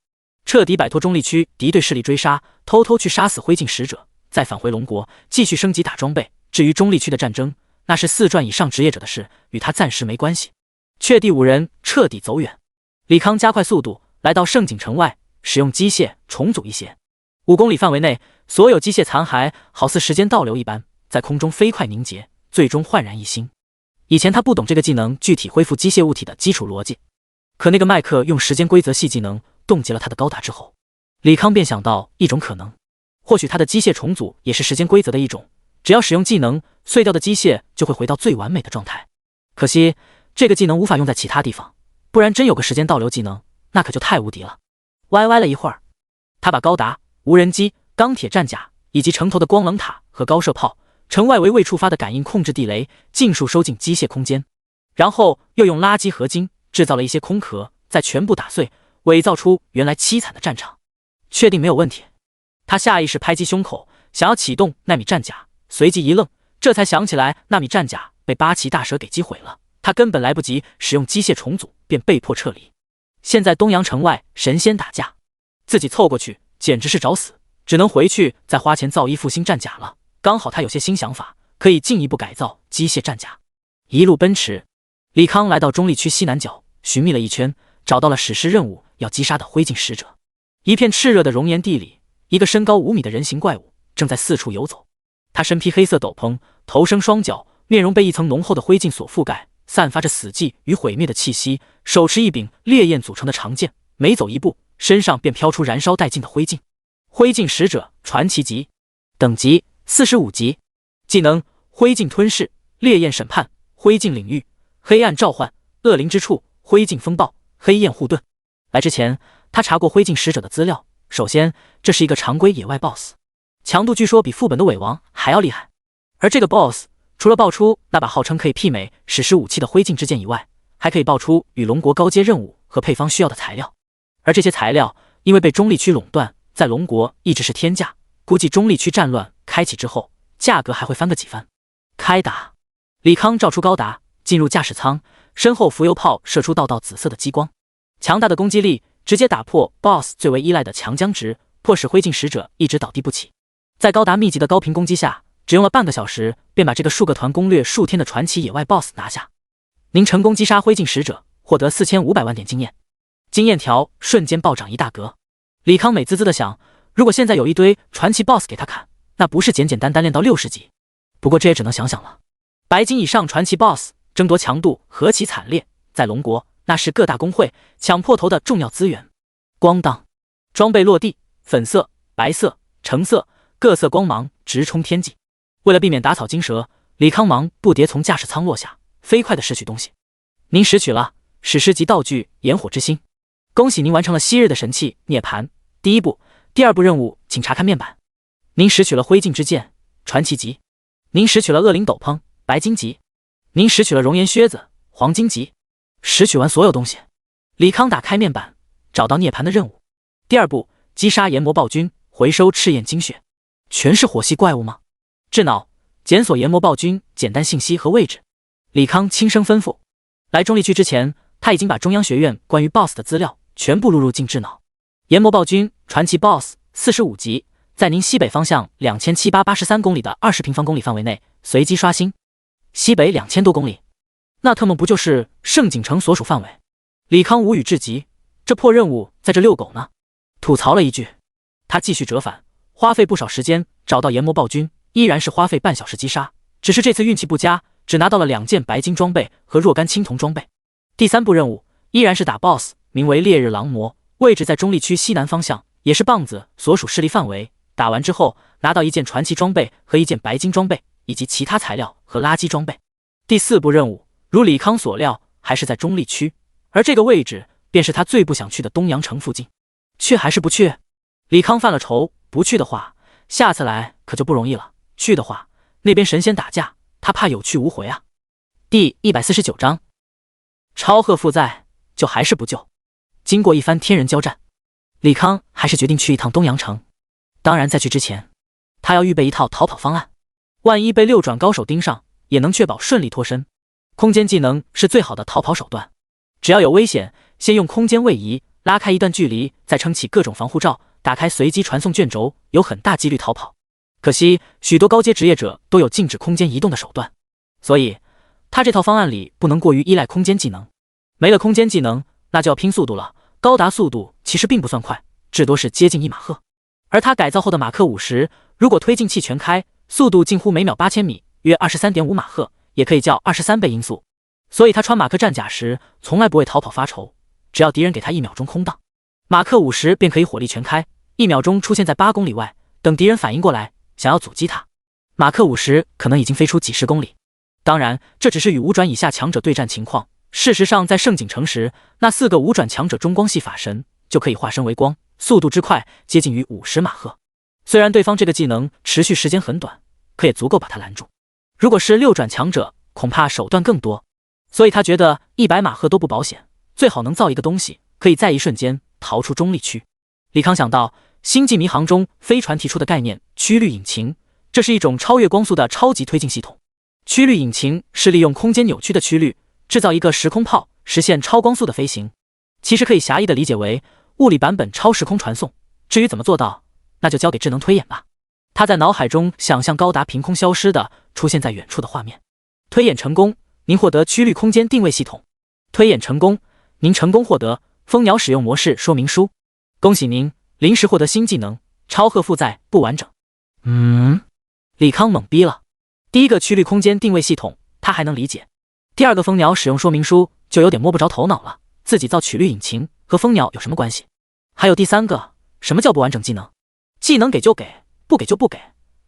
彻底摆脱中立区敌对势力追杀，偷偷去杀死灰烬使者，再返回龙国继续升级打装备。至于中立区的战争，那是4转以上职业者的事，与他暂时没关系。确定5人彻底走远，李康加快速度来到盛景城外，使用机械重组一些5公里范围内所有机械残骸，好似时间倒流一般，在空中飞快凝结，最终焕然一新。以前他不懂这个技能具体恢复机械物体的基础逻辑，可那个麦克用时间规则系技能冻结了他的高达之后，李康便想到一种可能，或许他的机械重组也是时间规则的一种，只要使用技能，碎掉的机械就会回到最完美的状态。可惜这个技能无法用在其他地方，不然真有个时间倒流技能，那可就太无敌了。歪歪了一会儿，他把高达、无人机、钢铁战甲以及城头的光棱塔和高射炮、城外围未触发的感应控制地雷尽数收进机械空间。然后又用垃圾合金制造了一些空壳，再全部打碎，伪造出原来凄惨的战场。确定没有问题，他下意识拍击胸口，想要启动纳米战甲，随即一愣，这才想起来纳米战甲被八岐大蛇给击毁了，他根本来不及使用机械重组，便被迫撤离。现在东阳城外神仙打架，自己凑过去简直是找死，只能回去再花钱造一副新战甲了。刚好他有些新想法，可以进一步改造机械战甲。一路奔驰，李康来到中立区西南角，寻觅了一圈，找到了史诗任务要击杀的灰烬使者。一片炽热的熔岩地里，一个身高5米的人形怪物正在四处游走。他身披黑色斗篷，头生双脚，面容被一层浓厚的灰烬所覆盖，散发着死寂与毁灭的气息，手持一柄烈焰组成的长剑，每走一步，身上便飘出燃烧殆尽的灰烬。灰烬使者传奇级，等级45级，技能灰烬吞噬、烈焰审判、灰烬领域、黑暗召唤、恶灵之处、灰烬风暴、黑焰护盾。来之前他查过灰烬使者的资料，首先这是一个常规野外 BOSS， 强度据说比副本的伪王还要厉害。而这个 BOSS 除了爆出那把号称可以媲美史诗武器的灰烬之剑以外，还可以爆出与龙国高阶任务和配方需要的材料。而这些材料因为被中立区垄断，在龙国一直是天价，估计中立区战乱开启之后，价格还会翻个几番。开打！李康照出高达，进入驾驶舱，身后浮游炮射出道道紫色的激光，强大的攻击力直接打破 BOSS 最为依赖的强僵值，迫使灰烬使者一直倒地不起。在高达密集的高频攻击下，只用了半个小时，便把这个数个团攻略数天的传奇野外 BOSS 拿下。您成功击杀灰烬使者，获得4500万点经验，经验条瞬间暴涨一大格。李康美滋滋的想，如果现在有一堆传奇 BOSS 给他砍，那不是简简单单练到60级。不过这也只能想想了。白金以上传奇 BOSS 争夺强度何其惨烈，在龙国那是各大公会抢破头的重要资源。咣当，装备落地，粉色、白色、橙色各色光芒直冲天际。为了避免打草惊蛇，李康忙不迭从驾驶舱落下，飞快地拾取东西。您拾取了史诗级道具炎火之心，恭喜您完成了昔日的神器涅槃第一步。第二步任务请查看面板。您拾取了灰烬之剑传奇级，您拾取了恶灵斗篷白金级，您拾取了熔岩靴子黄金级。拾取完所有东西，李康打开面板，找到涅槃的任务。第二步，击杀炎魔暴君，回收赤焰精血。全是火系怪物吗？智脑检索炎魔暴君简单信息和位置。李康轻声吩咐。来中立区之前，他已经把中央学院关于 BOSS 的资料全部录入进智脑。炎魔暴君传奇 BOSS 45级，在您西北方向2783公里的20平方公里范围内随机刷新。西北2000多公里，那特么不就是圣景城所属范围？李康无语至极，这破任务在这遛狗呢。吐槽了一句，他继续折返，花费不少时间找到炎魔暴君，依然是花费半小时击杀，只是这次运气不佳，只拿到了2件白金装备和若干青铜装备。第三步任务依然是打 BOSS， 名为烈日狼魔，位置在中立区西南方向，也是棒子所属势力范围。打完之后拿到1件传奇装备和1件白金装备，以及其他材料和垃圾装备。第四步任务如李康所料，还是在中立区，而这个位置便是他最不想去的东阳城附近。去还是不去？李康犯了愁，不去的话下次来可就不容易了，去的话那边神仙打架，他怕有去无回啊。第149章超贺负债，救还是不救？经过一番天人交战，李康还是决定去一趟东阳城。当然在去之前，他要预备一套逃跑方案，万一被六转高手盯上，也能确保顺利脱身。空间技能是最好的逃跑手段，只要有危险，先用空间位移拉开一段距离，再撑起各种防护罩，打开随机传送卷轴，有很大几率逃跑。可惜许多高阶职业者都有禁止空间移动的手段，所以他这套方案里不能过于依赖空间技能。没了空间技能，那就要拼速度了。高达速度其实并不算快，至多是接近1马赫，而他改造后的马克50，如果推进器全开，速度近乎每秒8000米，约 23.5 马赫，也可以叫23倍音速。所以他穿马克战甲时从来不会逃跑发愁，只要敌人给他1秒钟空档，马克50便可以火力全开，1秒钟出现在8公里外，等敌人反应过来想要阻击他，马克50可能已经飞出几十公里。当然这只是与5转以下强者对战情况，事实上在圣景城时，那4个5转强者中光系法神就可以化身为光，速度之快接近于50马赫。虽然对方这个技能持续时间很短，可也足够把他拦住。如果是6转强者，恐怕手段更多。所以他觉得100马赫都不保险，最好能造一个东西，可以在一瞬间逃出中力区。李康想到星际迷航中飞船提出的概念曲率引擎，这是一种超越光速的超级推进系统。曲率引擎是利用空间扭曲的曲率制造一个时空炮，实现超光速的飞行。其实可以狭义的理解为物理版本超时空传送，至于怎么做到，那就交给智能推演吧。他在脑海中想象高达凭空消失的出现在远处的画面。推演成功，您获得曲率空间定位系统。推演成功，您成功获得蜂鸟使用模式说明书。恭喜您，临时获得新技能超荷负载不完整。李康懵逼了。第一个曲率空间定位系统他还能理解，第二个蜂鸟使用说明书就有点摸不着头脑了。自己造曲率引擎和蜂鸟有什么关系？还有第三个，什么叫不完整技能？技能给就给，不给就不给，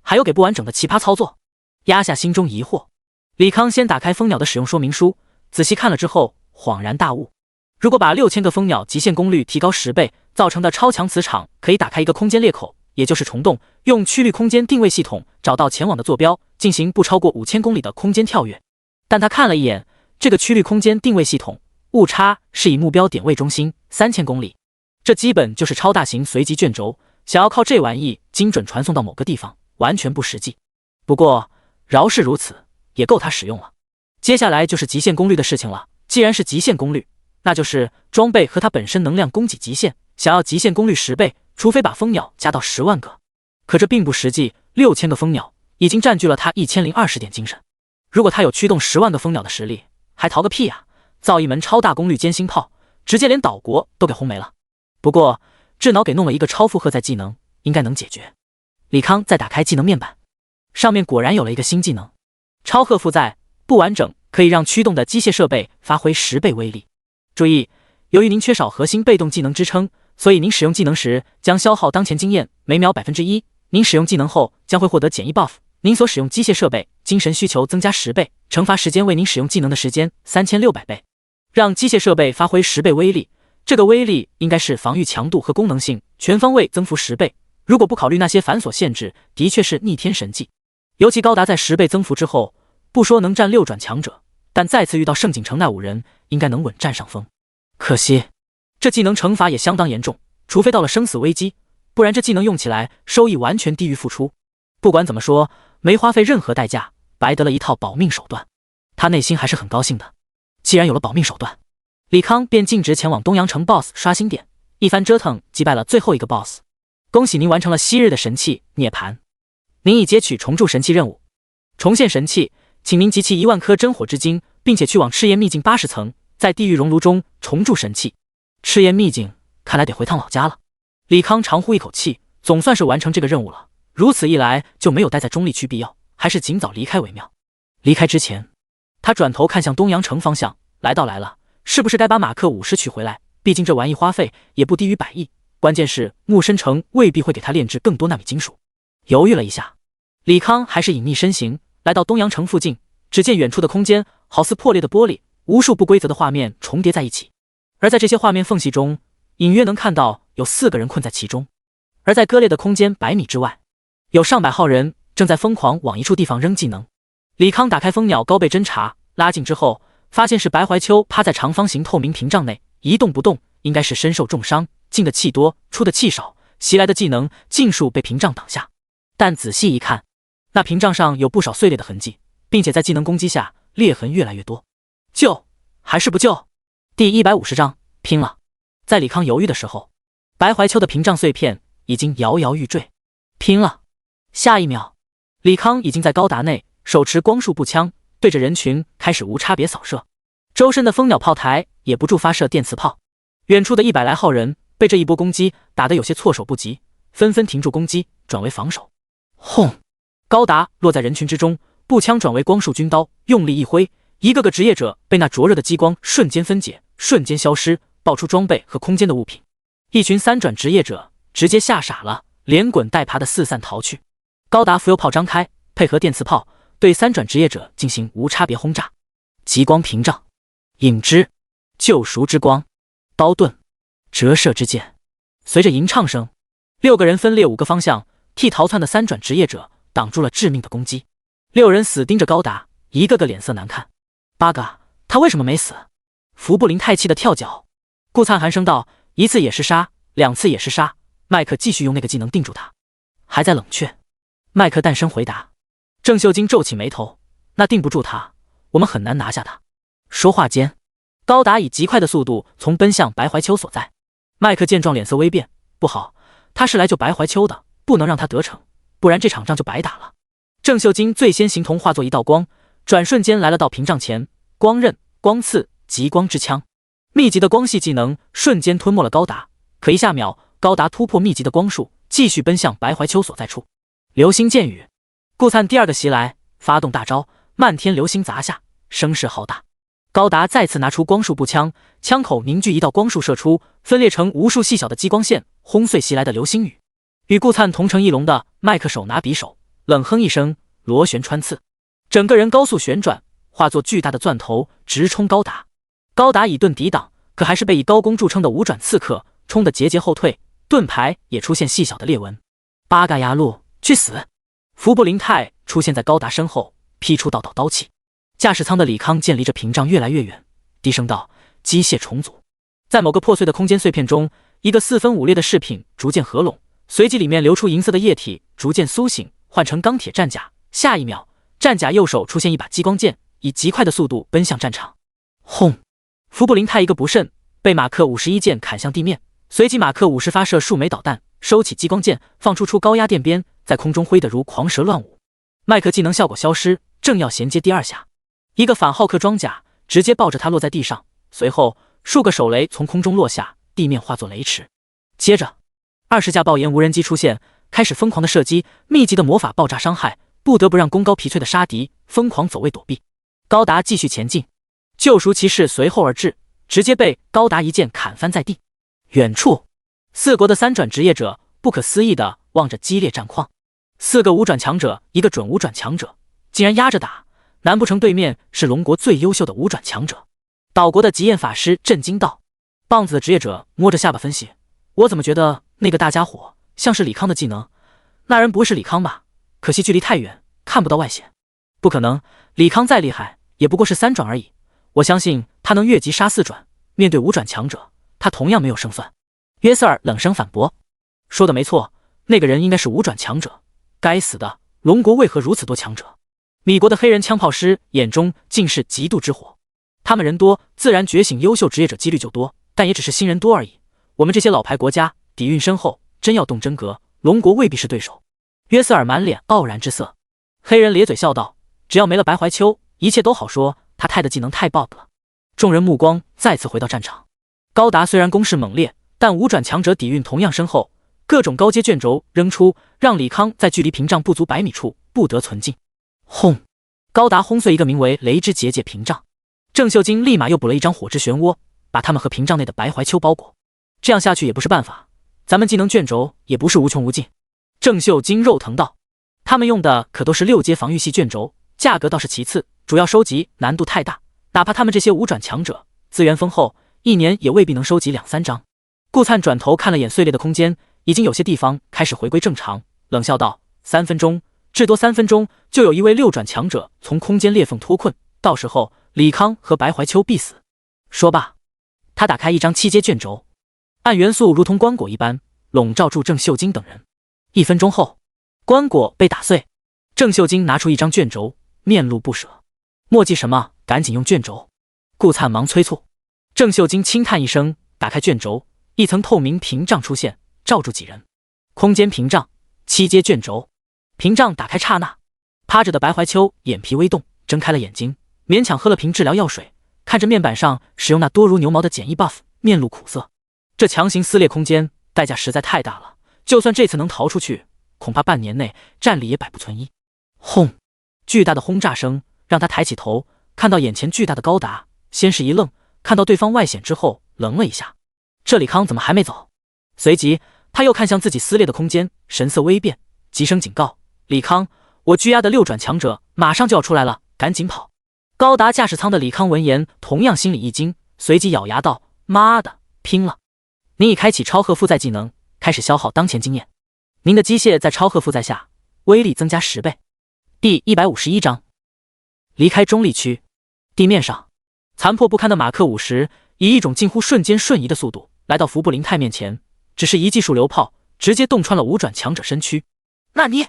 还有给不完整的奇葩操作。压下心中疑惑，李康先打开蜂鸟的使用说明书，仔细看了之后恍然大悟。如果把6000个蜂鸟极限功率提高10倍，造成的超强磁场可以打开一个空间裂口，也就是虫洞，用曲率空间定位系统找到前往的坐标，进行不超过5000公里的空间跳跃。但他看了一眼这个曲率空间定位系统，误差是以目标点位中心3000公里，这基本就是超大型随机卷轴，想要靠这玩意精准传送到某个地方，完全不实际。不过饶是如此，也够他使用了。接下来就是极限功率的事情了。既然是极限功率，那就是装备和它本身能量供给极限，想要极限功率10倍，除非把蜂鸟加到10万个。可这并不实际，6000个蜂鸟已经占据了他1020点精神。如果他有驱动10万个蜂鸟的实力，还逃个屁啊！造一门超大功率歼星炮，直接连岛国都给轰没了。不过智脑给弄了一个超负荷载技能，应该能解决。李康再打开技能面板，上面果然有了一个新技能，超荷负载不完整，可以让驱动的机械设备发挥10倍威力。注意，由于您缺少核心被动技能支撑，所以您使用技能时将消耗当前经验每秒 1%。您使用技能后将会获得减1 buff， 您所使用机械设备精神需求增加10倍，惩罚时间为您使用技能的时间3600倍。让机械设备发挥10倍威力，这个威力应该是防御强度和功能性全方位增幅10倍。如果不考虑那些繁琐限制，的确是逆天神技。尤其高达在10倍增幅之后，不说能战6转强者，但再次遇到盛景城那5人，应该能稳占上风。可惜这技能惩罚也相当严重，除非到了生死危机，不然这技能用起来收益完全低于付出。不管怎么说，没花费任何代价，白得了一套保命手段。他内心还是很高兴的。既然有了保命手段，李康便径直前往东阳城 BOSS 刷新点，一番折腾击败了最后一个 BOSS。恭喜您完成了昔日的神器涅槃，您已截取重铸神器任务。重现神器，请您集齐1万颗真火之精，并且去往赤焰秘境80层，在地狱熔炉中重铸神器。赤焰秘境，看来得回趟老家了。李康长呼一口气，总算是完成这个任务了。如此一来就没有待在中立区必要，还是尽早离开为妙。离开之前，他转头看向东阳城方向，来了，是不是该把马克50取回来？毕竟这玩意花费也不低于100亿，关键是木深城未必会给他炼制更多纳米金属。犹豫了一下，李康还是隐匿身形，来到东阳城附近。只见远处的空间好似破裂的玻璃，无数不规则的画面重叠在一起，而在这些画面缝隙中，隐约能看到有4个人困在其中。而在割裂的空间100米之外，有上百号人正在疯狂往一处地方扔技能。李康打开蜂鸟高倍侦察，拉近之后，发现是白怀秋趴在长方形透明屏障内一动不动，应该是身受重伤，进的气多，出的气少，袭来的技能尽数被屏障挡下。但仔细一看，那屏障上有不少碎裂的痕迹，并且在技能攻击下裂痕越来越多。救还是不救？第150章拼了！在李康犹豫的时候，白怀秋的屏障碎片已经摇摇欲坠。拼了！下一秒，李康已经在高达内，手持光束步枪，对着人群开始无差别扫射。周身的蜂鸟炮台也不住发射电磁炮。远处的100来号人被这一波攻击打得有些措手不及，纷纷停住攻击，转为防守。轰！高达落在人群之中，步枪转为光束军刀，用力一挥，一个个职业者被那灼热的激光瞬间分解，瞬间消失，爆出装备和空间的物品。一群3转职业者直接吓傻了，连滚带爬的四散逃去。高达浮游炮张开，配合电磁炮对3转职业者进行无差别轰炸。极光屏障、影之、救赎之光、刀盾、折射之剑。随着吟唱声，6个人分列5个方向，替逃窜的3转职业者挡住了致命的攻击。6人死盯着高达，一个个脸色难看。八嘎，他为什么没死？服部林太气得跳脚。顾灿寒声道：“一次也是杀，两次也是杀。”麦克继续用那个技能定住他，还在冷却。麦克淡声回答。郑秀晶皱起眉头：“那定不住他，我们很难拿下他。”说话间，高达以极快的速度从奔向白怀秋所在。麦克见状脸色微变：“不好，他是来救白怀秋的，不能让他得逞，不然这场仗就白打了。”郑秀晶最先形同化作一道光，转瞬间来了到屏障前，光刃、光刺、极光之枪，密集的光系技能瞬间吞没了高达。可一下秒，高达突破密集的光束，继续奔向白怀秋所在处。流星剑雨，顾灿第二个袭来，发动大招，漫天流星砸下，声势浩大。高达再次拿出光束步枪，枪口凝聚一道光束射出，分裂成无数细小的激光线，轰碎袭来的流星雨。与顾灿同成一龙的麦克手拿匕首，冷哼一声，螺旋穿刺，整个人高速旋转，化作巨大的钻头直冲高达。高达以盾抵挡，可还是被以高攻著称的五转刺客冲得节节后退，盾牌也出现细小的裂纹。八嘎牙路，去死！服部林太出现在高达身后，劈出道道刀气。驾驶舱的李康见离着屏障越来越远，低声道：“机械重组。”在某个破碎的空间碎片中，一个四分五裂的饰品逐渐合拢，随即里面流出银色的液体，逐渐苏醒，换成钢铁战甲。下一秒，战甲右手出现一把激光剑，以极快的速度奔向战场。轰！服部林太一个不慎，被马克51剑砍向地面，随即马克50发射数枚导弹，收起激光剑，放出高压电鞭，在空中挥得如狂蛇乱舞。麦克技能效果消失，正要衔接第二下，一个反浩克装甲直接抱着他落在地上，随后数个手雷从空中落下，地面化作雷池。接着20架爆炎无人机出现，开始疯狂的射击，密集的魔法爆炸伤害，不得不让功高疲惫的杀敌疯狂走位躲避。高达继续前进，救赎骑士随后而至，直接被高达一剑砍翻在地。远处四国的三转职业者不可思议地望着激烈战况，四个五转强者，一个准五转强者，竟然压着打，难不成对面是龙国最优秀的五转强者？岛国的极焰法师震惊道。棒子的职业者摸着下巴分析：“我怎么觉得那个大家伙像是李康的技能？那人不会是李康吧？可惜距离太远，看不到外显。不可能，李康再厉害也不过是三转而已，我相信他能越级杀四转，面对五转强者，他同样没有胜算。”约瑟尔冷声反驳：“说的没错，那个人应该是五转强者。该死的，龙国为何如此多强者？”米国的黑人枪炮师眼中尽是嫉妒之火。他们人多，自然觉醒优秀职业者几率就多，但也只是新人多而已。我们这些老牌国家底蕴深厚，真要动真格，龙国未必是对手。约瑟尔满脸傲然之色。黑人咧嘴笑道：“只要没了白怀秋，一切都好说。他太的技能太 bug 了。”众人目光再次回到战场。高达虽然攻势猛烈，但五转强者底蕴同样深厚，各种高阶卷轴扔出，让李康在距离屏障不足100米处不得存进。轰！高达轰碎一个名为雷之结界屏障，郑秀晶立马又补了一张火之漩涡，把他们和屏障内的白怀秋包裹。这样下去也不是办法，咱们技能卷轴也不是无穷无尽。郑秀晶肉疼道：“他们用的可都是6阶防御系卷轴，价格倒是其次，主要收集难度太大，哪怕他们这些五转强者资源丰厚，一年也未必能收集2-3张。”顾灿转头看了眼碎裂的空间，已经有些地方开始回归正常，冷笑道：“3分钟，至多3分钟，就有一位6转强者从空间裂缝脱困，到时候李康和白怀秋必死。”说罢，他打开一张7阶卷轴，暗元素如同棺椁一般笼罩住郑秀晶等人。1分钟后，棺椁被打碎，郑秀晶拿出一张卷轴，面露不舍：“墨迹什么？赶紧用卷轴！”顾灿忙催促。郑秀晶轻叹一声，打开卷轴，一层透明屏障出现，罩住几人。空间屏障，7阶卷轴。屏障打开刹那，趴着的白怀秋眼皮微动，睁开了眼睛，勉强喝了瓶治疗药水，看着面板上使用那多如牛毛的简易 buff， 面露苦涩。这强行撕裂空间代价实在太大了，就算这次能逃出去，恐怕半年内战力也百不存一。轰！巨大的轰炸声让他抬起头，看到眼前巨大的高达，先是一愣，看到对方外显之后愣了一下，这李康怎么还没走？随即他又看向自己撕裂的空间，神色微变，急声警告：“李康，我拘押的6转强者马上就要出来了，赶紧跑！”高达驾驶舱的李康闻言同样心里一惊，随即咬牙道：“妈的，拼了！你已开启超赫负载技能，开始消耗当前经验。您的机械在超赫负载下威力增加10倍。”第151章离开中立区。地面上，残破不堪的马克50以一种近乎瞬间瞬移的速度来到服部灵太面前，只是一记数流炮直接洞穿了五转强者身躯。那你，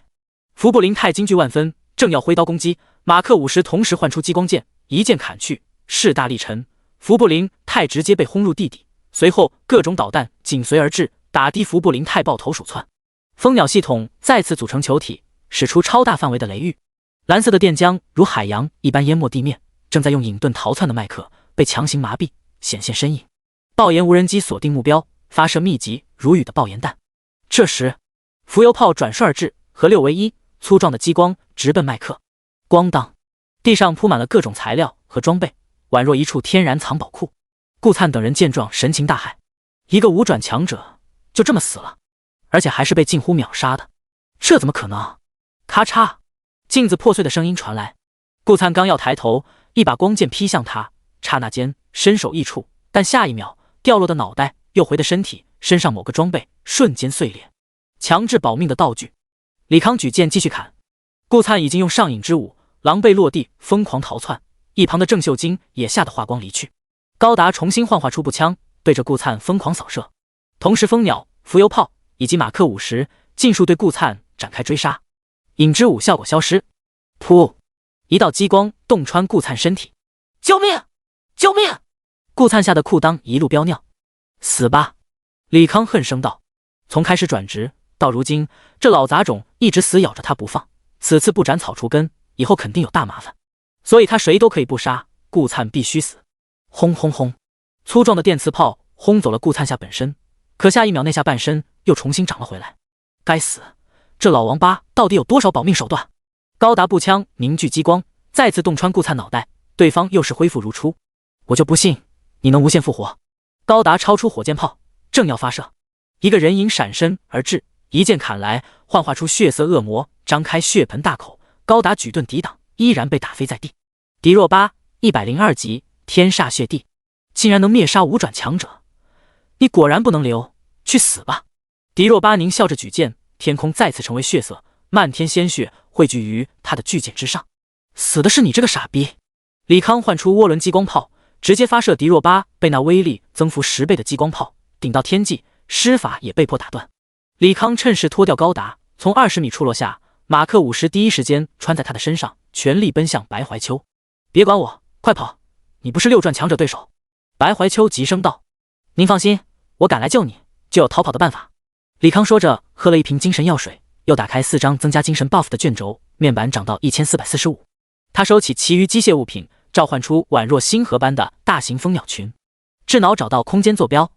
服部灵太惊惧万分，正要挥刀攻击，马克50同时唤出激光剑，一剑砍去，势大力沉，服部灵太直接被轰入地底。随后各种导弹紧随而至，打的服部灵太抱头鼠窜。蜂鸟系统再次组成球体，使出超大范围的雷域，蓝色的电浆如海洋一般淹没地面。正在用隐遁逃窜的麦克被强行麻痹，显现身影。爆炎无人机锁定目标，发射密集如雨的爆炎弹。这时，浮游炮转瞬而至，合6为1，粗壮的激光直奔麦克。咣当，地上铺满了各种材料和装备，宛若一处天然藏宝库。顾灿等人见状，神情大骇，一个5转强者就这么死了，而且还是被近乎秒杀的，这怎么可能？咔嚓，镜子破碎的声音传来。顾灿刚要抬头，一把光剑劈向他，刹那间伸手一触，但下一秒掉落的脑袋又回的身体身上某个装备瞬间碎裂，强制保命的道具。李康举剑继续砍，顾灿已经用上瘾之舞，狼狈落地，疯狂逃窜。一旁的郑秀晶也吓得化光离去。高达重新幻化出步枪，对着顾灿疯狂扫射，同时蜂鸟、浮游炮以及马克50尽数对顾灿展开追杀。影之舞效果消失，噗！一道激光洞穿顾灿身体，救命！救命！顾灿吓得裤裆一路飙尿。死吧！李康恨声道。从开始转职到如今，这老杂种一直死咬着他不放，此次不斩草除根，以后肯定有大麻烦，所以他谁都可以不杀，顾灿必须死。轰轰轰！粗壮的电磁炮轰走了顾灿下半身，可下一秒那下半身又重新长了回来。该死，这老王八到底有多少保命手段？高达步枪凝聚激光，再次洞穿顾灿脑袋，对方又是恢复如初。我就不信你能无限复活！高达超出火箭炮，正要发射，一个人影闪身而至，一剑砍来，幻化出血色恶魔，张开血盆大口。高达举盾抵挡，依然被打飞在地。狄若巴102级天煞血地，竟然能灭杀5转强者，你果然不能留，去死吧！狄若巴狞笑着举剑，天空再次成为血色，漫天鲜血汇聚于他的巨剑之上。死的是你这个傻逼！李康唤出涡轮激光炮，直接发射狄若巴被那威力增幅10倍的激光炮顶到天际，施法也被迫打断。李康趁势脱掉高达，从20米处落下，马克50第一时间穿在他的身上，全力奔向白怀秋。别管我，快跑！你不是6转强者对手。白怀秋急声道。您放心，我赶来救你，就有逃跑的办法。李康说着，喝了一瓶精神药水，又打开4张增加精神 buff 的卷轴，面板涨到1445。他收起其余机械物品，召唤出宛若星河般的大型蜂鸟群。智脑找到空间坐标，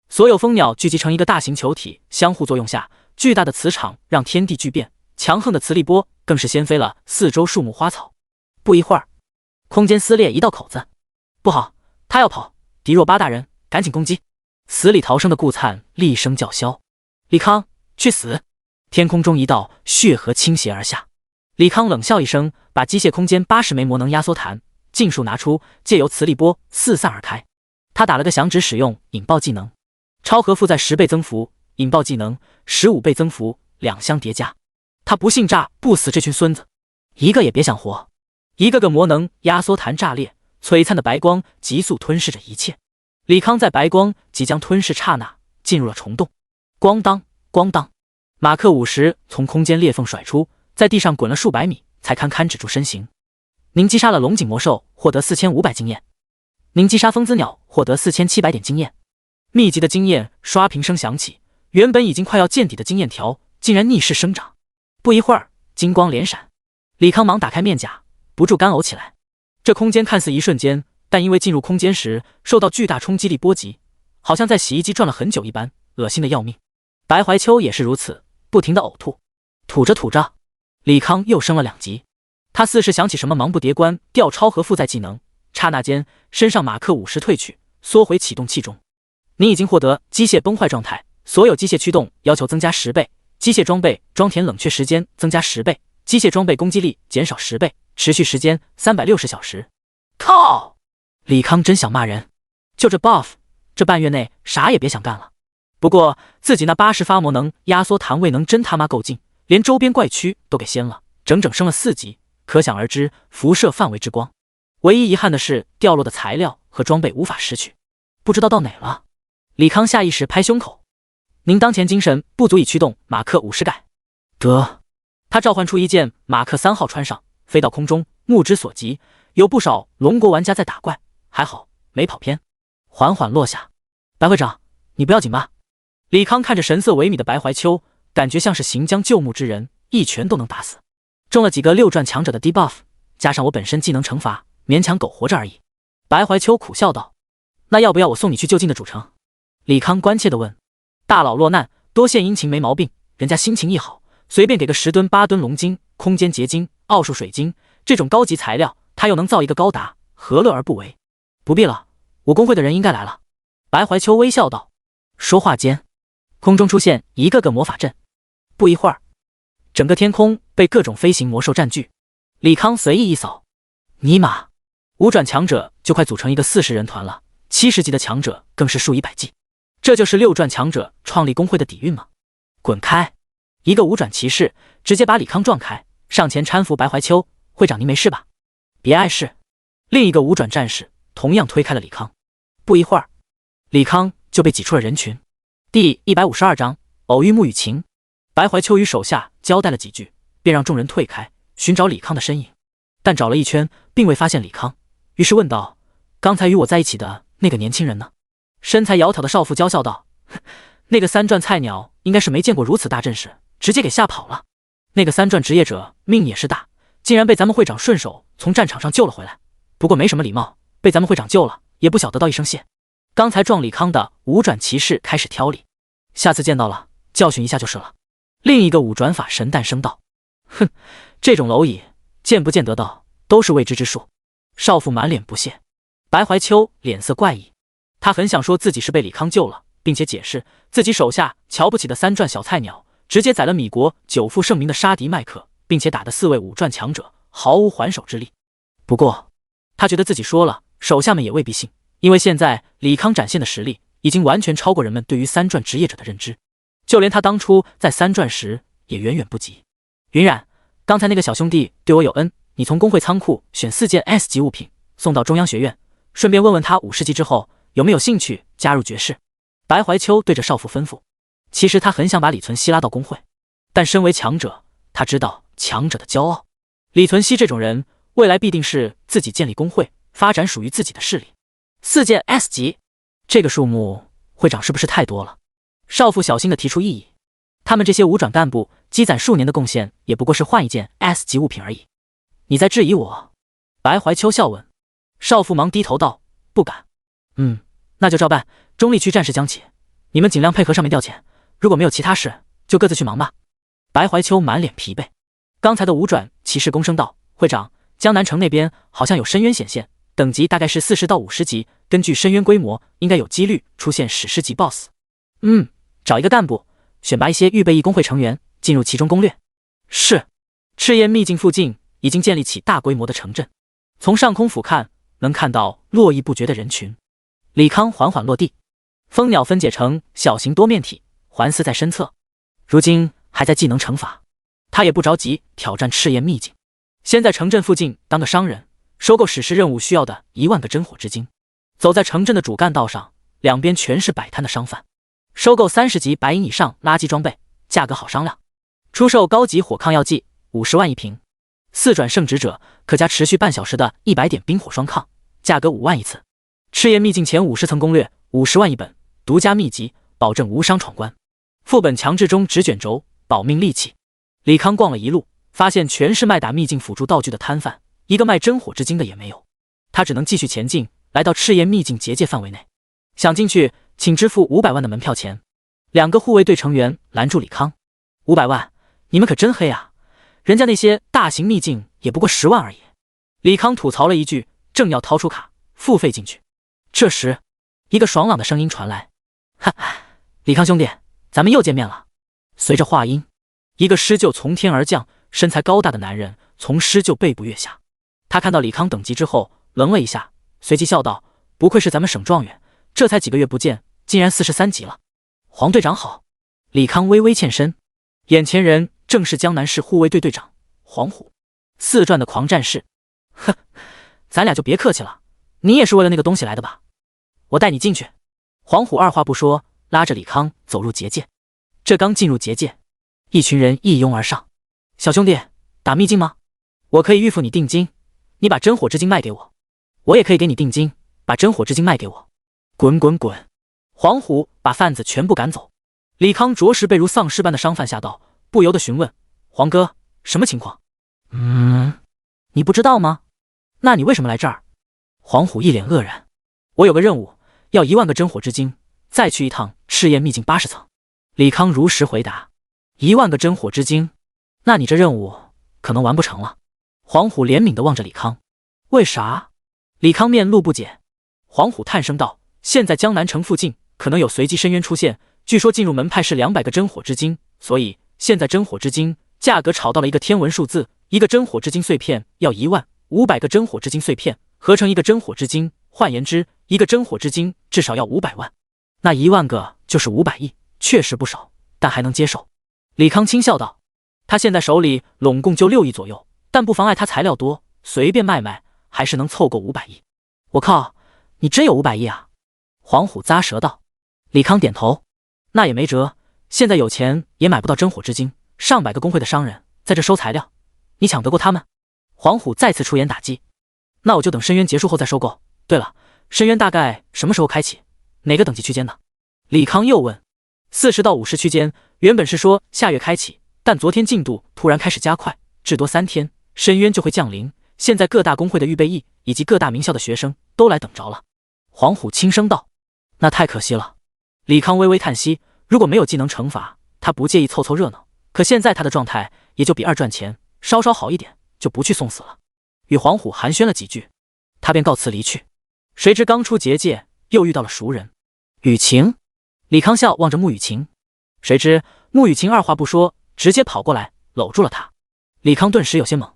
所有蜂鸟聚集成一个大型球体，相互作用下，巨大的磁场让天地巨变，强横的磁力波更是掀飞了四周树木花草。不一会儿，空间撕裂一道口子。不好，他要跑！狄若巴大人，赶紧攻击！死里逃生的顾灿厉声叫嚣。李康，去死！天空中一道血河倾斜而下。李康冷笑一声，把机械空间80枚魔能压缩弹尽数拿出，借由磁力波四散而开。他打了个响指，使用引爆技能，超核负载10倍增幅，引爆技能15倍增幅，两相叠加。他不信炸不死这群孙子，一个也别想活！一个个魔能压缩弹炸裂，璀璨的白光急速吞噬着一切。李康在白光即将吞噬刹那进入了虫洞。咣当咣当，马克50从空间裂缝甩出，在地上滚了数百米，才堪堪止住身形。您击杀了龙井魔兽，获得4500经验。您击杀风姿鸟，获得4700点经验。密集的经验刷屏声响起，原本已经快要见底的经验条竟然逆势生长。不一会儿，金光连闪，李康忙打开面甲，不住干呕起来。这空间看似一瞬间，但因为进入空间时受到巨大冲击力波及，好像在洗衣机转了很久一般，恶心的要命。白怀秋也是如此，不停的呕吐。吐着吐着，李康又升了2级。他似是想起什么，忙不迭关掉超核负载技能，刹那间身上马克50退去，缩回启动器中。你已经获得机械崩坏状态，所有机械驱动要求增加10倍，机械装备装填冷却时间增加10倍，机械装备攻击力减少10倍，持续时间360小时。靠！李康真想骂人，就这 buff， 这半月内啥也别想干了。不过自己那80发魔能压缩弹位能真他妈够劲，连周边怪区都给掀了，整整升了4级，可想而知辐射范围之光。唯一遗憾的是掉落的材料和装备无法拾取，不知道到哪了。李康下意识拍胸口，您当前精神不足以驱动马克50改。得，他召唤出一件马克3号穿上，飞到空中，目之所及，有不少龙国玩家在打怪，还好没跑偏，缓缓落下。白会长，你不要紧吧？李康看着神色萎靡的白怀秋，感觉像是行将就木之人，一拳都能打死。中了几个6转强者的 debuff， 加上我本身技能惩罚，勉强苟活着而已。白怀秋苦笑道：“那要不要我送你去就近的主城？”李康关切地问。大佬落难，多献殷勤没毛病，人家心情一好，随便给个10吨8吨龙晶、空间结晶、奥数水晶这种高级材料，他又能造一个高达，何乐而不为？不必了，我工会的人应该来了。白怀秋微笑道。说话间，空中出现一个个魔法阵，不一会儿，整个天空被各种飞行魔兽占据。李康随意一扫，尼玛，5转强者就快组成一个40人团了，70级的强者更是数以百计。这就是6转强者创立工会的底蕴吗？滚开！一个5转骑士直接把李康撞开，上前搀扶白怀秋：“会长您没事吧？别碍事。”另一个5转战士同样推开了李康。不一会儿，李康就被挤出了人群。第152章偶遇沐雨晴。白怀秋与手下交代了几句，便让众人退开，寻找李康的身影。但找了一圈，并未发现李康，于是问道：“刚才与我在一起的那个年轻人呢？”身材窈窕的少妇娇笑道：“那个3转菜鸟应该是没见过如此大阵势，直接给吓跑了。那个3转职业者命也是大，竟然被咱们会长顺手从战场上救了回来。不过没什么礼貌，被咱们会长救了，也不晓得道一声谢。”刚才撞李康的5转骑士开始挑理：“下次见到了，教训一下就是了。”另一个5转法神诞生道：“哼，这种蝼蚁见不见得到都是未知之数。”少妇满脸不屑。白怀秋脸色怪异，他很想说自己是被李康救了，并且解释自己手下瞧不起的3转小菜鸟直接宰了米国久负盛名的杀敌麦克，并且打得4位5转强者毫无还手之力。不过他觉得自己说了，手下们也未必信，因为现在李康展现的实力已经完全超过人们对于3转职业者的认知，就连他当初在3转时也远远不及。云染，刚才那个小兄弟对我有恩，你从工会仓库选4件 S 级物品送到中央学院，顺便问问他50级之后有没有兴趣加入爵士。白怀秋对着少妇吩咐。其实他很想把李存熙拉到工会，但身为强者，他知道强者的骄傲。李存熙这种人，未来必定是自己建立工会，发展属于自己的势力。4件 S 级，这个数目，会长是不是太多了？少妇小心地提出异议。他们这些5转干部积攒数年的贡献，也不过是换一件 S 级物品而已。你在质疑我？白怀秋笑问。少妇忙低头道：“不敢。”那就照办。中立区战事将起，你们尽量配合上面调遣，如果没有其他事，就各自去忙吧。白怀秋满脸疲惫。刚才的5转骑士躬声道：“会长，江南城那边好像有深渊显现，等级大概是40到50级，根据深渊规模，应该有几率出现史诗级 BOSS。找一个干部，选拔一些预备役工会成员，进入其中攻略。”是。赤焰秘境附近已经建立起大规模的城镇，从上空俯瞰，能看到络绎不绝的人群。李康缓缓落地，蜂鸟分解成小型多面体，环伺在身侧，如今还在技能惩罚。他也不着急挑战赤焰秘境，先在城镇附近当个商人，收购史诗任务需要的1万个真火之精。走在城镇的主干道上，两边全是摆摊的商贩，收购30级白银以上垃圾装备，价格好商量。出售高级火抗药剂50万一瓶，4转圣职者可加持续半小时的100点冰火双抗，价格5万一次。赤焰秘境前50层攻略50万一本，独家秘籍，保证无伤闯关。副本强制中纸卷轴，保命利器。李康逛了一路，发现全是卖打秘境辅助道具的摊贩，一个卖真火之精的也没有。他只能继续前进，来到赤焰秘境结界范围内。想进去，请支付500万的门票钱。2个护卫队成员拦住李康：“500万，你们可真黑啊！人家那些大型秘境也不过10万而已。”李康吐槽了一句，正要掏出卡付费进去。这时，一个爽朗的声音传来：“哈，李康兄弟，咱们又见面了。”随着话音，一个狮鹫从天而降，身材高大的男人从狮鹫背部跃下。他看到李康等级之后，愣了一下，随即笑道：“不愧是咱们省状元，这才几个月不见，竟然43级了。黄队长好。”李康微微欠身，眼前人正是江南市护卫队队长黄虎，4转的狂战士。咱俩就别客气了，你也是为了那个东西来的吧？我带你进去。黄虎二话不说，拉着李康走入结界。这刚进入结界，一群人一拥而上。小兄弟，打秘境吗？我可以预付你定金，你把真火之精卖给我。我也可以给你定金，把真火之精卖给我。滚滚滚！黄虎把贩子全部赶走。李康着实被如丧尸般的商贩吓到，不由得询问：黄哥，什么情况？你不知道吗？那你为什么来这儿？黄虎一脸愕然。我有个任务，要1万个真火之精，再去一趟赤焰秘境80层。李康如实回答。1万个真火之精，那你这任务可能完不成了。黄虎怜悯地望着李康。为啥？李康面露不解。黄虎叹声道：现在江南城附近可能有随机深渊出现，据说进入门派是200个真火之精，所以现在真火之精价格炒到了一个天文数字，一个真火之精碎片要1万，500个真火之精碎片合成一个真火之精，换言之，一个真火之精至少要500万。那1万个就是500亿，确实不少，但还能接受。李康轻笑道：他现在手里拢共就6亿左右，但不妨碍他材料多，随便卖卖还是能凑够500亿。我靠，你真有500亿啊！黄虎咂舌道。李康点头，那也没辙，现在有钱也买不到真火之精，上百个工会的商人在这收材料，你抢得过他们？黄虎再次出言打击。那我就等深渊结束后再收购。对了，深渊大概什么时候开启？哪个等级区间的？李康又问。40到50区间，原本是说下月开启，但昨天进度突然开始加快，至多3天，深渊就会降临。现在各大工会的预备役以及各大名校的学生都来等着了。黄虎轻声道：那太可惜了。李康微微叹息，如果没有技能惩罚，他不介意凑凑热闹，可现在他的状态也就比2赚钱，稍稍好一点就不去送死了。与黄虎寒暄了几句，他便告辞离去。谁知刚出结界，又遇到了熟人雨晴。李康笑望着穆雨晴，谁知穆雨晴二话不说，直接跑过来搂住了他。李康顿时有些懵。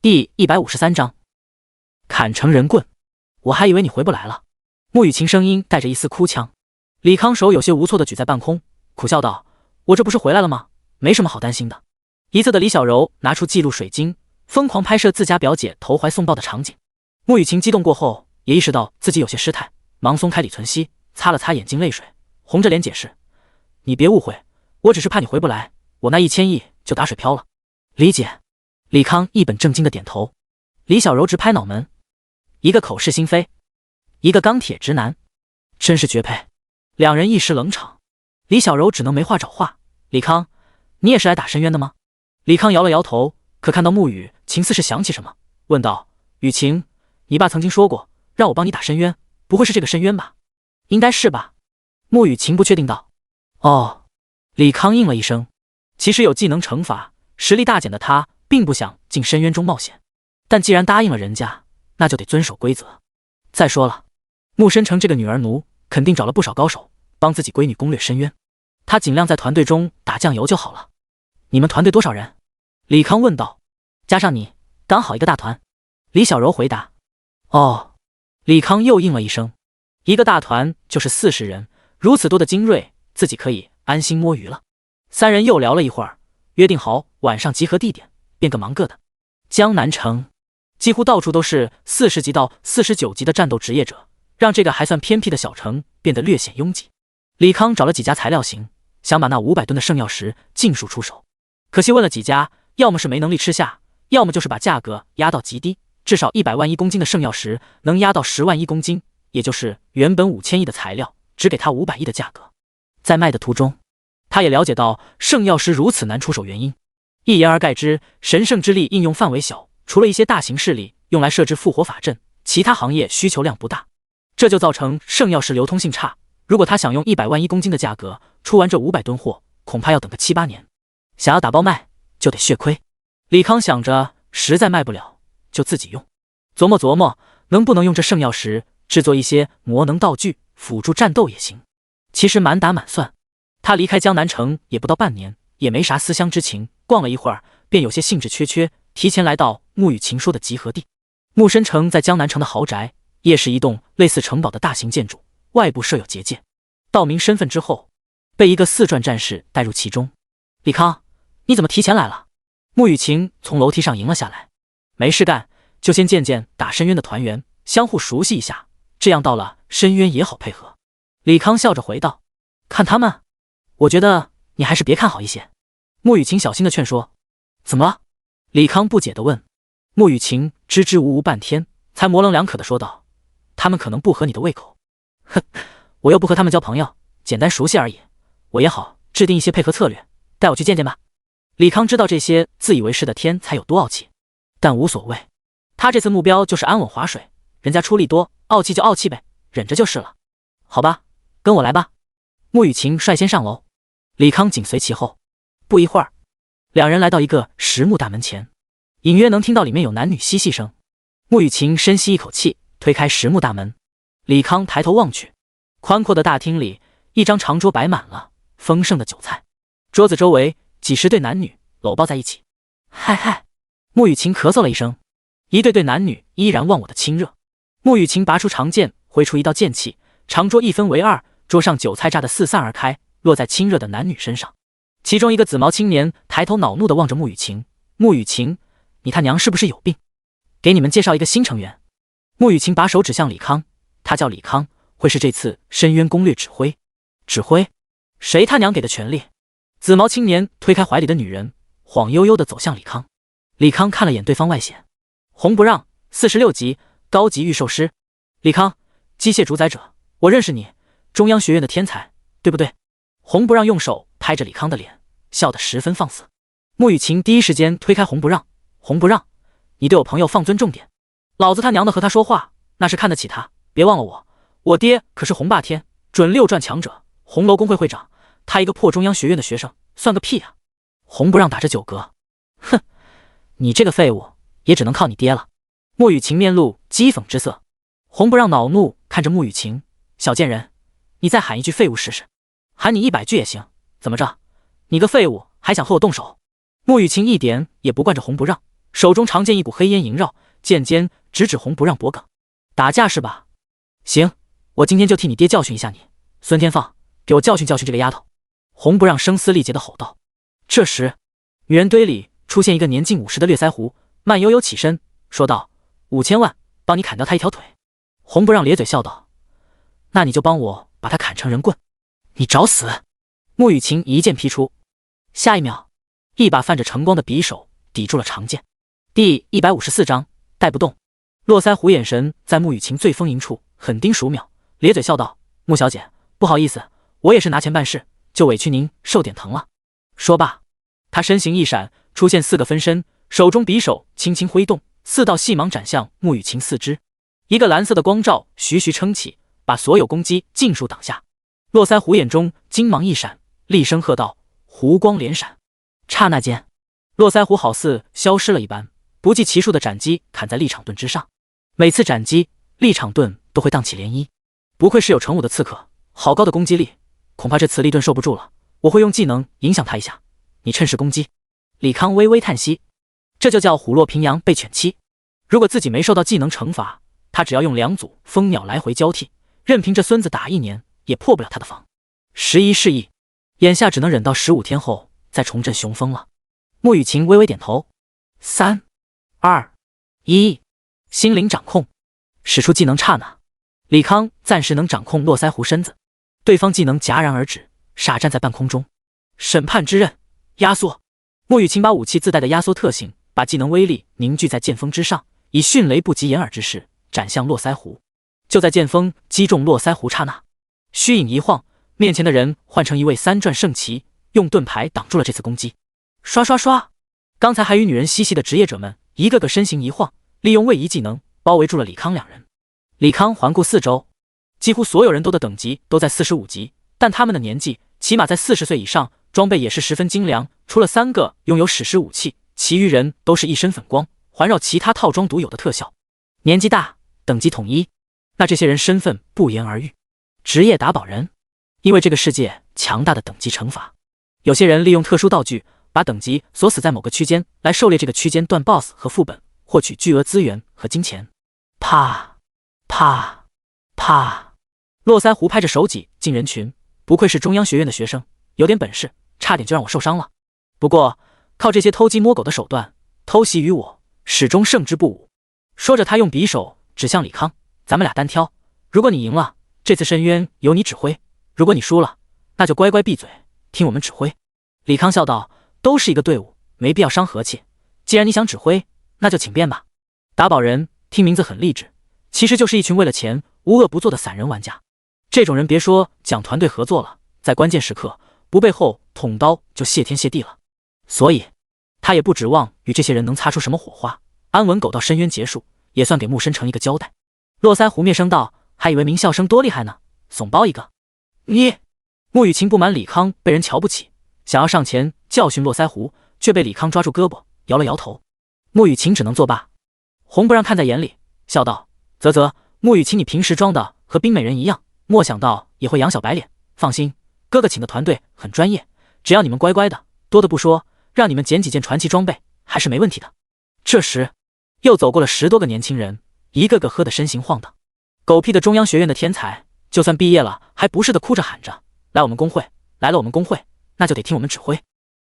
第153章砍成人棍。我还以为你回不来了。穆雨晴声音带着一丝哭腔。李康手有些无措地举在半空，苦笑道：我这不是回来了吗？没什么好担心的。一侧的李小柔拿出记录水晶，疯狂拍摄自家表姐投怀送抱的场景。穆雨晴激动过后，也意识到自己有些失态，忙松开李存希，擦了擦眼睛泪水，红着脸解释：你别误会，我只是怕你回不来，我那1000亿就打水漂了。理解。李康一本正经的点头。李小柔直拍脑门，一个口是心非，一个钢铁直男，真是绝配。两人一时冷场，李小柔只能没话找话：李康，你也是来打深渊的吗？李康摇了摇头，可看到穆雨晴似是想起什么，问道：雨晴，你爸曾经说过让我帮你打深渊，不会是这个深渊吧？应该是吧。穆雨晴不确定道。哦。李康应了一声。其实有技能惩罚，实力大减的他并不想进深渊中冒险，但既然答应了人家，那就得遵守规则。再说了，穆深成这个女儿奴肯定找了不少高手帮自己闺女攻略深渊，他尽量在团队中打酱油就好了。你们团队多少人？李康问道。加上你，刚好一个大团。李小柔回答。哦。李康又应了一声。一个大团就是40人，如此多的精锐，自己可以安心摸鱼了。三人又聊了一会儿，约定好晚上集合地点，便各忙各的。江南城几乎到处都是40级到49级的战斗职业者，让这个还算偏僻的小城变得略显拥挤。李康找了几家材料行，想把那500吨的圣药石尽数出手，可惜问了几家，要么是没能力吃下，要么就是把价格压到极低，至少100万1公斤的圣药石能压到10万1公斤，也就是原本5000亿的材料，只给他500亿的价格。在卖的途中，他也了解到圣药石如此难出手原因，一言而概之，神圣之力应用范围小，除了一些大型势力用来设置复活法阵，其他行业需求量不大，这就造成圣药石流通性差。如果他想用100万1公斤的价格出完这500吨货，恐怕要等个7、8年。想要打包卖，就得血亏。李康想着，实在卖不了，就自己用。琢磨琢磨，能不能用这圣药石制作一些魔能道具，辅助战斗也行。其实满打满算，他离开江南城也不到半年，也没啥思乡之情。逛了一会儿，便有些兴致缺缺，提前来到穆雨晴说的集合地。穆深城在江南城的豪宅，夜是一栋类似城堡的大型建筑，外部设有结界。道明身份之后，被一个4转战士带入其中。李康，你怎么提前来了？穆雨晴从楼梯上迎了下来。没事干，就先见见打深渊的团员，相互熟悉一下，这样到了深渊也好配合。李康笑着回道：看他们，我觉得你还是别看好一些。穆雨晴小心地劝说。怎么了？李康不解地问。穆雨晴支支吾吾半天，才模棱两可地说道：他们可能不合你的胃口。哼，我又不和他们交朋友，简单熟悉而已，我也好制定一些配合策略，带我去见见吧。李康知道这些自以为是的天才有多傲气，但无所谓，他这次目标就是安稳划水，人家出力多，傲气就傲气呗，忍着就是了。好吧，跟我来吧。穆雨晴率先上楼，李康紧随其后。不一会儿，两人来到一个实木大门前，隐约能听到里面有男女嬉戏声。穆雨晴深吸一口气，推开实木大门。李康抬头望去，宽阔的大厅里，一张长桌摆满了丰盛的酒菜，桌子周围几十对男女搂抱在一起。嗨嗨，穆雨晴咳嗽了一声，一对对男女依然忘我的亲热。穆雨晴拔出长剑，挥出一道剑气，长桌一分为二，桌上酒菜炸得四散而开，落在亲热的男女身上。其中一个紫毛青年抬头恼怒地望着穆雨晴：穆雨晴，你他娘是不是有病？给你们介绍一个新成员。穆雨晴把手指向李康，他叫李康，会是这次深渊攻略指挥。指挥？谁他娘给的权力？紫毛青年推开怀里的女人，晃悠悠地走向李康。李康看了眼对方外显，红不让，46级高级御兽师。李康，机械主宰者，我认识你，中央学院的天才，对不对？红不让用手拍着李康的脸，笑得十分放肆。穆雨晴第一时间推开红不让。红不让，你对我朋友放尊重点，老子他娘的和他说话那是看得起他，别忘了我爹可是红霸天准6转强者，红楼工会会长，他一个破中央学院的学生算个屁啊！红不让打着酒嗝，哼，你这个废物也只能靠你爹了。穆雨晴面露讥讽之色。红不让恼怒看着穆雨晴，小贱人，你再喊一句废物试试，喊你100句也行，怎么着？你个废物还想和我动手？穆雨晴一点也不惯着红不让，手中长剑一股黑烟萦绕，剑尖直指红不让脖颈。打架是吧？行，我今天就替你爹教训一下你。孙天放，给我教训教训这个丫头！红不让声嘶力竭地吼道。这时，女人堆里出现一个年近50的略腮胡，慢悠悠起身说道：5000万，帮你砍掉他一条腿。红不让咧嘴笑道：那你就帮我把他砍成人棍。你找死！穆雨晴一剑劈出，下一秒，一把泛着晨光的匕首抵住了长剑。第154章带不动。络腮胡眼神在穆雨晴最丰盈处狠盯数秒，咧嘴笑道：穆小姐，不好意思，我也是拿钱办事，就委屈您受点疼了。说罢，他身形一闪，出现4个分身，手中匕首轻轻挥动，4道细芒斩向穆雨晴四肢。一个蓝色的光照徐徐撑起，把所有攻击尽数挡下。络腮胡眼中金芒一闪，厉声喝道：湖光连闪！刹那间，络腮胡好似消失了一般，不计其数的斩击砍在立场盾之上。每次斩击，立场盾都会荡起涟漪。不愧是有成武的刺客，好高的攻击力，恐怕这磁力盾受不住了。我会用技能影响他一下，你趁势攻击。李康微微叹息，这就叫虎落平阳被犬欺。如果自己没受到技能惩罚，他只要用2组蜂鸟来回交替，任凭这孙子打1年也破不了他的防。时移世易，眼下只能忍到15天后再重振雄风了。穆雨晴微微点头，3、2、1，心灵掌控，使出技能刹那，李康暂时能掌控络腮胡身子，对方技能戛然而止，傻站在半空中。审判之刃，压缩。穆雨晴把武器自带的压缩特性，把技能威力凝聚在剑锋之上，以迅雷不及掩耳之势斩向络腮胡。就在剑锋击中络腮胡刹那，虚影一晃，面前的人换成一位3转圣骑，用盾牌挡住了这次攻击。刷刷刷，刚才还与女人嬉戏的职业者们一个个身形一晃，利用位移技能包围住了李康2人。李康环顾四周，几乎所有人都的等级都在45级，但他们的年纪起码在40岁以上，装备也是十分精良，除了3个拥有史诗武器，其余人都是一身粉光，环绕其他套装独有的特效。年纪大，等级统一，那这些人身份不言而喻，职业打宝人。因为这个世界强大的等级惩罚，有些人利用特殊道具把等级锁死在某个区间，来狩猎这个区间段 BOSS 和副本，获取巨额资源和金钱。啪啪啪！络腮胡拍着手戟进人群，不愧是中央学院的学生，有点本事，差点就让我受伤了。不过靠这些偷鸡摸狗的手段偷袭于我，始终胜之不武。说着，他用匕首指向李康：“咱们俩单挑，如果你赢了，这次深渊由你指挥；如果你输了，那就乖乖闭嘴，听我们指挥。”李康笑道：“都是一个队伍，没必要伤和气。既然你想指挥，那就请便吧。”打宝人听名字很励志，其实就是一群为了钱无恶不作的散人玩家。这种人别说讲团队合作了，在关键时刻不背后捅刀就谢天谢地了。所以他也不指望与这些人能擦出什么火花，安稳苟到深渊结束，也算给木深城一个交代。络腮胡灭声道：“还以为明笑生多厉害呢，怂包一个。”你穆雨晴不满李康被人瞧不起，想要上前教训络腮胡，却被李康抓住胳膊，摇了摇头。穆雨晴只能作罢，红不让看在眼里，笑道：“啧，穆雨晴你平时装的和冰美人一样，莫想到也会养小白脸。放心，哥哥请的团队很专业，只要你们乖乖的，多的不说，让你们捡几件传奇装备还是没问题的。”这时又走过了10多个年轻人，一个个喝得身形晃荡。狗屁的中央学院的天才，就算毕业了还不是的哭着喊着：“来我们工会，来了我们工会，那就得听我们指挥。”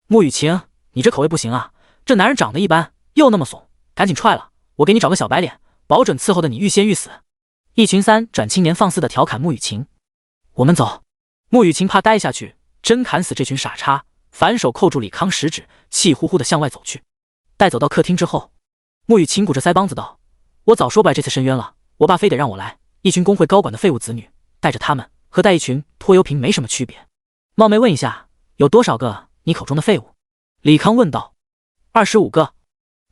穆雨晴，你这口味不行啊，这男人长得一般，又那么怂，赶紧踹了，我给你找个小白脸，保准伺候的你欲仙欲死。一群3转青年放肆的调侃穆雨晴。我们走。穆雨晴怕待下去真砍死这群傻叉，反手扣住李康食指，气呼呼的向外走去。待走到客厅之后，穆雨晴鼓着腮帮子道：“我早说不来这次深渊了，我爸非得让我来，一群工会高管的废物子女，带着他们和带一群拖油瓶没什么区别。冒昧问一下，有多少个你口中的废物？”李康问道。25个。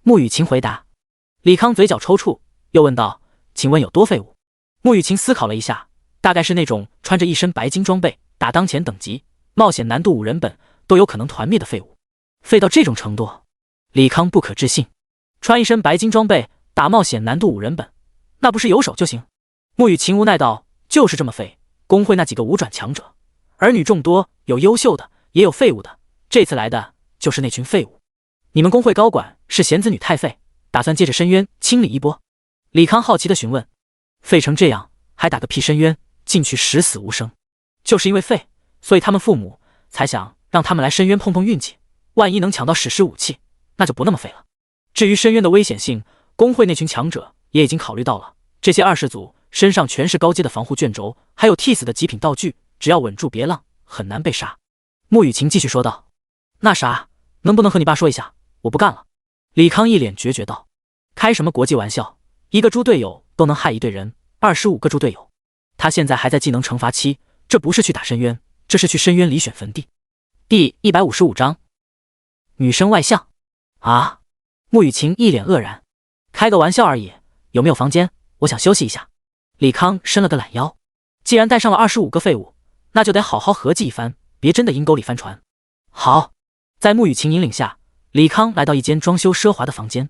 穆雨晴回答。李康嘴角抽搐，又问道：“请问有多废物？”穆雨晴思考了一下，大概是那种穿着一身白金装备，打当前等级冒险难度5人本都有可能团灭的废物。废到这种程度，李康不可置信。穿一身白金装备打冒险难度5人本，那不是有手就行？穆雨晴无奈道：“就是这么废，工会那几个5转强者，儿女众多，有优秀的，也有废物的，这次来的就是那群废物。你们工会高管是嫌子女太废，打算借着深渊清理一波？”李康好奇地询问。废成这样还打个屁深渊，进去十死无生。就是因为废，所以他们父母才想让他们来深渊碰碰运气，万一能抢到史诗武器，那就不那么废了。至于深渊的危险性，工会那群强者也已经考虑到了，这些20组身上全是高阶的防护卷轴，还有替死的极品道具，只要稳住别浪，很难被杀。穆雨晴继续说道：“那啥，能不能和你爸说一下，我不干了？”李康一脸决绝道：“开什么国际玩笑，一个猪队友都能害一队人，25个猪队友。他现在还在技能惩罚期，这不是去打深渊，这是去深渊里选坟地。”第155章，女生外向。啊！穆雨晴一脸愕然。开个玩笑而已，有没有房间？我想休息一下。李康伸了个懒腰，既然带上了25个废物，那就得好好合计一番，别真的阴沟里翻船。好，在穆雨晴引领下，李康来到一间装修奢华的房间。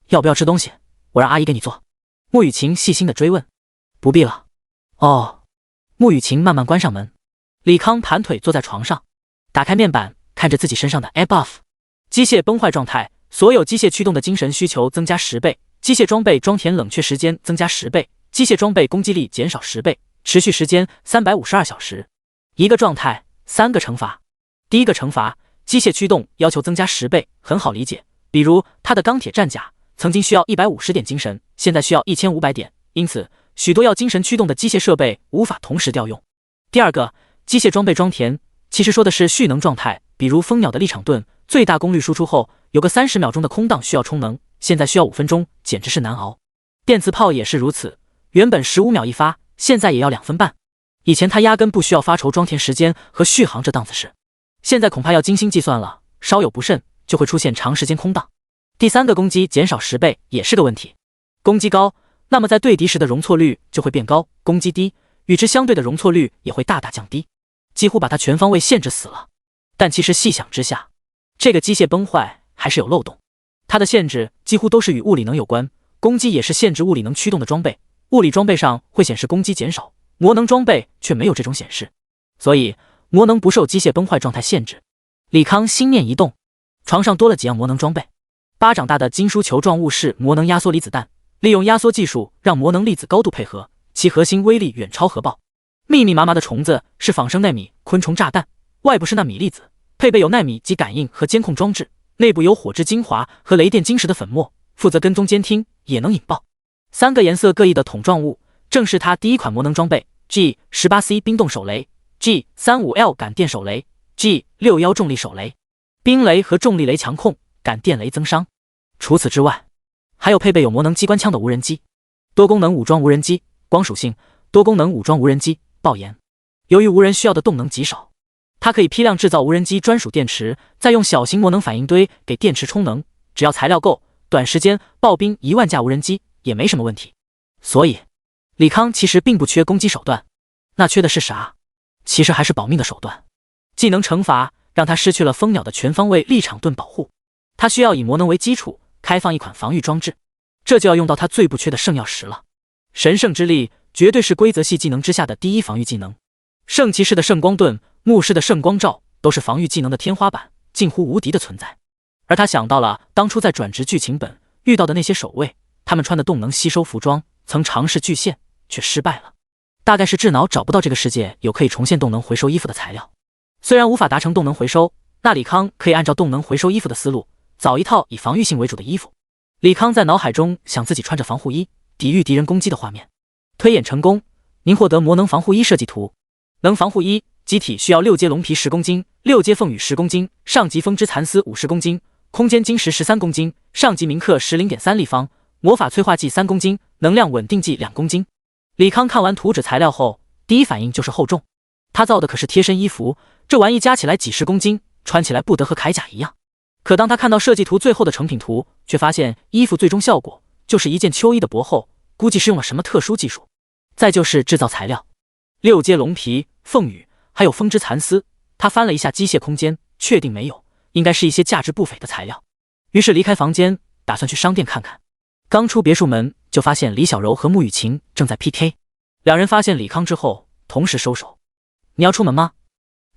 要不要吃东西？我让阿姨给你做。穆雨晴细心的追问。不必了。哦。穆雨晴慢慢关上门。李康盘腿坐在床上，打开面板，看着自己身上的 A buff， 机械崩坏状态，所有机械驱动的精神需求增加10倍，机械装备装填冷却时间增加10倍，机械装备攻击力减少10倍，持续时间352小时。一个状态3个惩罚。第一个惩罚，机械驱动要求增加10倍，很好理解，比如他的钢铁战甲曾经需要150点精神，现在需要1500点，因此许多要精神驱动的机械设备无法同时调用。第二个，机械装备装填其实说的是蓄能状态，比如蜂鸟的立场盾最大功率输出后有个30秒钟的空档需要充能，现在需要5分钟，简直是难熬。电磁炮也是如此，原本15秒一发，现在也要2分半。以前他压根不需要发愁装填时间和续航这档子事，现在恐怕要精心计算了，稍有不慎就会出现长时间空档。第三个，攻击减少10倍也是个问题，攻击高，那么在对敌时的容错率就会变高，攻击低，与之相对的容错率也会大大降低，几乎把它全方位限制死了。但其实细想之下，这个机械崩坏还是有漏洞，它的限制几乎都是与物理能有关，攻击也是限制物理能驱动的装备，物理装备上会显示攻击减少，魔能装备却没有这种显示，所以魔能不受机械崩坏状态限制。李康心念一动，床上多了几样魔能装备。巴掌大的金属球状物是魔能压缩离子弹，利用压缩技术让魔能粒子高度配合，其核心威力远超核爆。密密麻麻的虫子是仿生纳米昆虫炸弹，外部是纳米粒子，配备有纳米级感应和监控装置，内部有火之精华和雷电晶石的粉末，负责跟踪监听，也能引爆。3个颜色各异的桶状物，正是他第一款魔能装备 G18C 冰冻手雷、G35L 感电手雷、G61重力手雷。冰雷和重力雷强控，感电雷增伤。除此之外，还有配备有魔能机关枪的无人机、多功能武装无人机、光属性、多功能武装无人机、爆炎。由于无人需要的动能极少，它可以批量制造无人机专属电池，再用小型魔能反应堆给电池充能，只要材料够，短时间爆冰1万架无人机也没什么问题。所以，李康其实并不缺攻击手段，那缺的是啥？其实还是保命的手段。技能惩罚让他失去了蜂鸟的全方位立场盾保护，他需要以魔能为基础开放一款防御装置，这就要用到他最不缺的圣钥匙了。神圣之力绝对是规则系技能之下的第一防御技能，圣骑士的圣光盾、牧师的圣光罩都是防御技能的天花板，近乎无敌的存在。而他想到了当初在转职剧情本遇到的那些守卫，他们穿的动能吸收服装，曾尝试巨献却失败了。大概是智脑找不到这个世界有可以重现动能回收衣服的材料。虽然无法达成动能回收，那李康可以按照动能回收衣服的思路，造一套以防御性为主的衣服。李康在脑海中想自己穿着防护衣抵御敌人攻击的画面。推演成功，您获得魔能防护衣设计图。能防护衣机体需要6阶龙皮10公斤、6阶凤羽10公斤、上级风之蚕丝50公斤、空间晶石13公斤、上级铭刻石 0.3 立方、魔法催化剂3公斤、能量稳定剂2公斤。李康看完图纸材料后，第一反应就是厚重。他造的可是贴身衣服，这玩意加起来几10公斤，穿起来不得和铠甲一样。可当他看到设计图最后的成品图，却发现衣服最终效果就是一件秋衣的薄厚，估计是用了什么特殊技术。再就是制造材料，6阶龙皮、凤羽，还有风之蚕丝。他翻了一下机械空间，确定没有，应该是一些价值不菲的材料。于是离开房间，打算去商店看看。刚出别墅门，就发现李小柔和穆雨晴正在 PK。两人发现李康之后，同时收手。你要出门吗？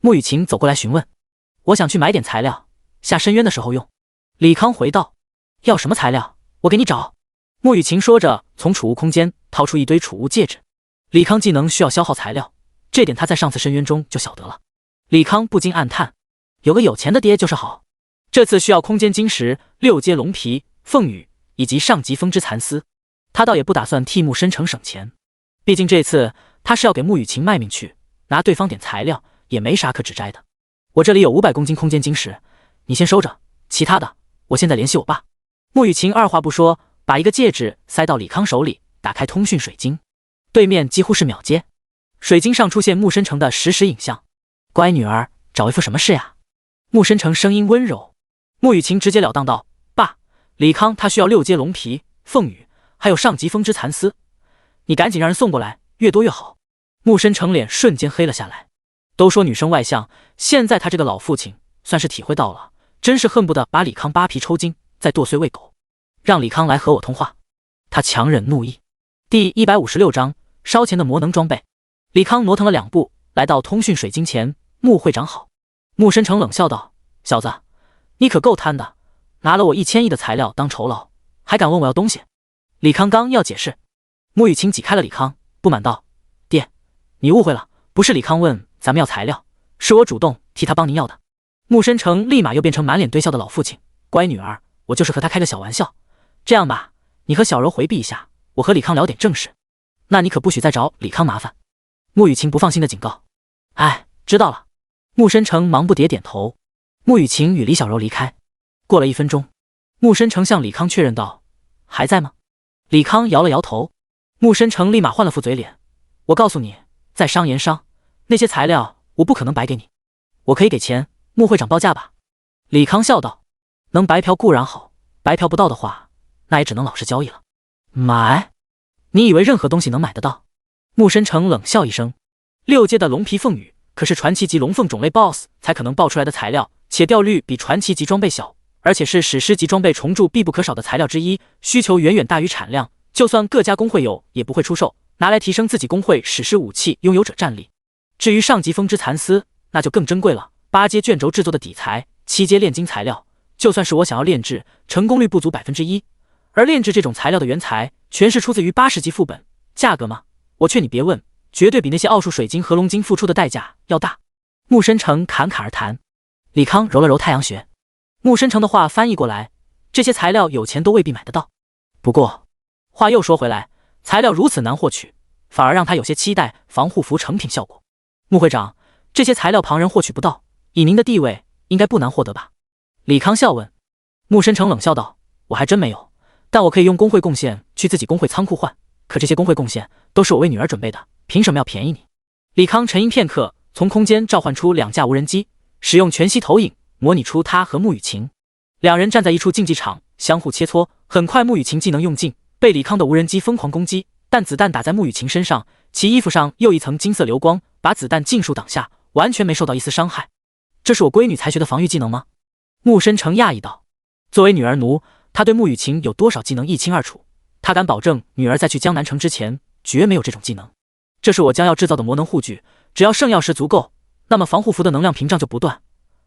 穆雨晴走过来询问。我想去买点材料，下深渊的时候用。李康回道。要什么材料？我给你找。穆雨晴说着，从储物空间掏出一堆储物戒指。李康技能需要消耗材料，这点他在上次深渊中就晓得了。李康不禁暗叹，有个有钱的爹就是好。这次需要空间晶石、6阶龙皮、凤羽以及上级风之蚕丝。他倒也不打算替穆深成省钱，毕竟这次他是要给穆雨晴卖命去，拿对方点材料也没啥可指摘的。我这里有500公斤空间晶石，你先收着，其他的我现在联系我爸。穆雨晴二话不说，把一个戒指塞到李康手里，打开通讯水晶。对面几乎是秒接，水晶上出现穆深成的实时影像。乖女儿，找为父什么事呀？穆深成声音温柔。穆雨晴直截了当道：爸，李康他需要6阶龙皮、凤羽，还有上级风之蚕丝，你赶紧让人送过来，越多越好。穆深成脸瞬间黑了下来。都说女生外向，现在他这个老父亲算是体会到了，真是恨不得把李康扒皮抽筋，再剁碎喂狗。让李康来和我通话。他强忍怒意。第156章烧钱的魔能装备。李康挪腾了2步，来到通讯水晶前。穆会长好。穆深成冷笑道：小子，你可够贪的，拿了我1000亿的材料当酬劳，还敢问我要东西。李康刚要解释，穆雨晴挤开了李康，不满道：爹，你误会了，不是李康问咱们要材料，是我主动替他帮您要的。穆深成立马又变成满脸堆笑的老父亲。乖女儿，我就是和他开个小玩笑。这样吧，你和小柔回避一下，我和李康聊点正事。那你可不许再找李康麻烦。穆雨晴不放心的警告。哎，知道了。穆深成忙不迭点头。穆雨晴与李小柔离开。过了1分钟，穆深成向李康确认道：还在吗？李康摇了摇头。穆深成立马换了副嘴脸：我告诉你，在商言商，那些材料我不可能白给你，我可以给钱，穆会长报价吧。李康笑道：能白嫖固然好，白嫖不到的话，那也只能老实交易了。买？你以为任何东西能买得到？穆深成冷笑一声。6阶的龙皮凤羽可是传奇级龙凤种类 BOSS 才可能爆出来的材料，且掉率比传奇级装备小，而且是史诗级装备重铸必不可少的材料之一，需求远远大于产量，就算各家工会有也不会出售，拿来提升自己工会史诗武器拥有者战力。至于上级风之蚕丝，那就更珍贵了，8阶卷轴制作的底材，7阶炼金材料，就算是我想要炼制，成功率不足 1%， 而炼制这种材料的原材全是出自于80级副本，价格嘛，我劝你别问，绝对比那些奥数水晶和龙晶付出的代价要大。穆深成侃侃而谈。李康揉了揉太阳穴。穆深成的话翻译过来，这些材料有钱都未必买得到。不过话又说回来，材料如此难获取，反而让他有些期待防护服成品效果。穆会长，这些材料旁人获取不到，以您的地位，应该不难获得吧？李康笑问。穆深成冷笑道：我还真没有，但我可以用工会贡献去自己工会仓库换，可这些工会贡献都是我为女儿准备的，凭什么要便宜你？李康沉吟片刻，从空间召唤出2架无人机，使用全息投影模拟出他和穆雨晴两人站在一处竞技场，相互切磋。很快穆雨晴技能用尽，被李康的无人机疯狂攻击，但子弹打在穆雨晴身上，其衣服上又一层金色流光，把子弹尽数挡下，完全没受到一丝伤害。这是我闺女才学的防御技能吗？穆深成讶异道。作为女儿奴，他对穆雨晴有多少技能一清二楚，他敢保证女儿在去江南城之前绝没有这种技能。这是我将要制造的魔能护具，只要圣药石足够，那么防护服的能量屏障就不断，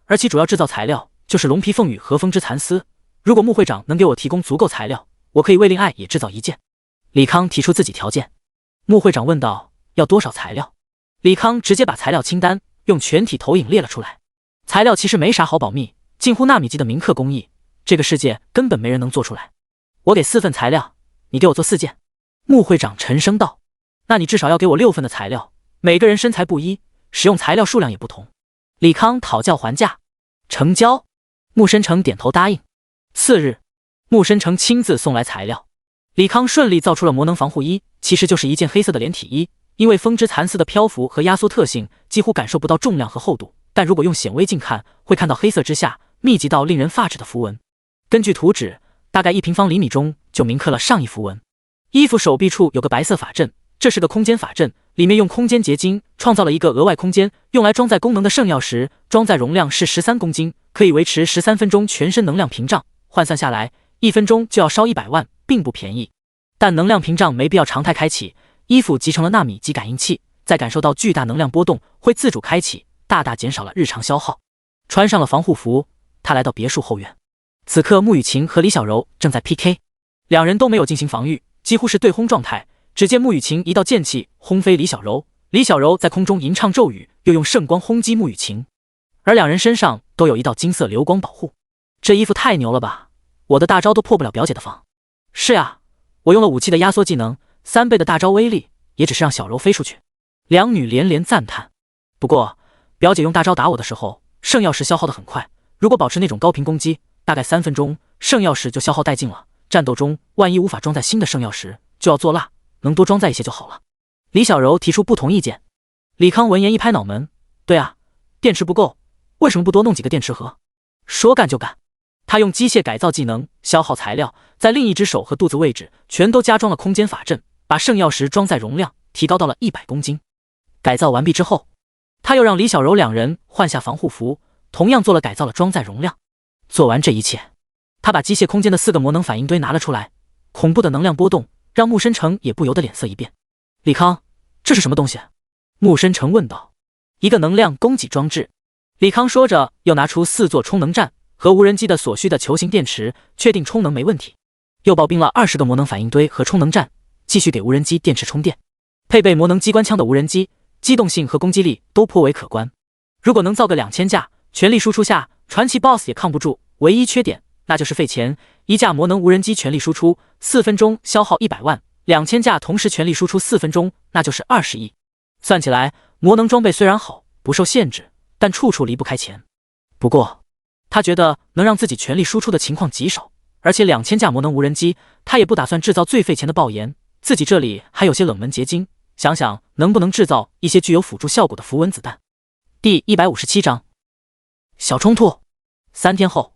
而其主要制造材料就是龙皮凤羽和风之蚕丝。如果穆会长能给我提供足够材料，我可以为令爱也制造一件。李康提出自己条件。穆会长问道：要多少材料？李康直接把材料清单用全体投影列了出来。材料其实没啥好保密，近乎纳米级的铭刻工艺，这个世界根本没人能做出来。我给4份材料，你给我做4件。穆会长沉声道。那你至少要给我6份的材料，每个人身材不一，使用材料数量也不同。李康讨价还价。成交。穆深成点头答应。次日，穆深成亲自送来材料。李康顺利造出了魔能防护衣，其实就是一件黑色的连体衣，因为风之蚕丝的漂浮和压缩特性，几乎感受不到重量和厚度，但如果用显微镜看，会看到黑色之下密集到令人发指的符文。根据图纸，大概1平方厘米中就铭刻了上亿符文。衣服手臂处有个白色法阵，这是个空间法阵，里面用空间结晶创造了一个额外空间，用来装载功能的圣药石，装载容量是13公斤，可以维持13分钟全身能量屏障，换算下来1分钟就要烧100万，并不便宜。但能量屏障没必要常态开启，衣服集成了纳米级感应器，在感受到巨大能量波动会自主开启，大大减少了日常消耗。穿上了防护服，他来到别墅后院。此刻穆雨晴和李小柔正在 PK， 两人都没有进行防御，几乎是对轰状态。只见穆雨晴一道剑气轰飞李小柔，李小柔在空中吟唱咒语，又用圣光轰击穆雨晴，而两人身上都有一道金色流光保护。这衣服太牛了吧，我的大招都破不了表姐的防。是啊，我用了武器的压缩技能，3倍的大招威力也只是让小柔飞出去。两女连连赞叹。不过表姐用大招打我的时候，圣药石消耗得很快，如果保持那种高频攻击，大概3分钟圣药石就消耗殆尽了。战斗中万一无法装载新的圣药石，就要做蜡，能多装载一些就好了。李小柔提出不同意见。李康闻言一拍脑门，对啊，电池不够，为什么不多弄几个电池盒？说干就干。他用机械改造技能消耗材料，在另一只手和肚子位置全都加装了空间法阵，把圣药石装载容量提高到了100公斤。改造完毕之后，他又让李小柔两人换下防护服，同样做了改造的装载容量。做完这一切，他把机械空间的4个魔能反应堆拿了出来，恐怖的能量波动让穆深成也不由得脸色一变。李康，这是什么东西？穆深成问道。一个能量供给装置。李康说着，又拿出4座充能站和无人机的所需的球形电池，确定充能没问题，又爆兵了20个魔能反应堆和充能站，继续给无人机电池充电。配备魔能机关枪的无人机，机动性和攻击力都颇为可观。如果能造个2000架，全力输出下，传奇 BOSS 也抗不住。唯一缺点那就是费钱，一架魔能无人机全力输出4分钟消耗100万，2000架同时全力输出4分钟，那就是20亿。算起来，魔能装备虽然好，不受限制，但处处离不开钱。不过他觉得能让自己全力输出的情况极少，而且2000架魔能无人机，他也不打算制造最费钱的爆炎，自己这里还有些冷门结晶，想想能不能制造一些具有辅助效果的符文子弹。第157章小冲突。3天后，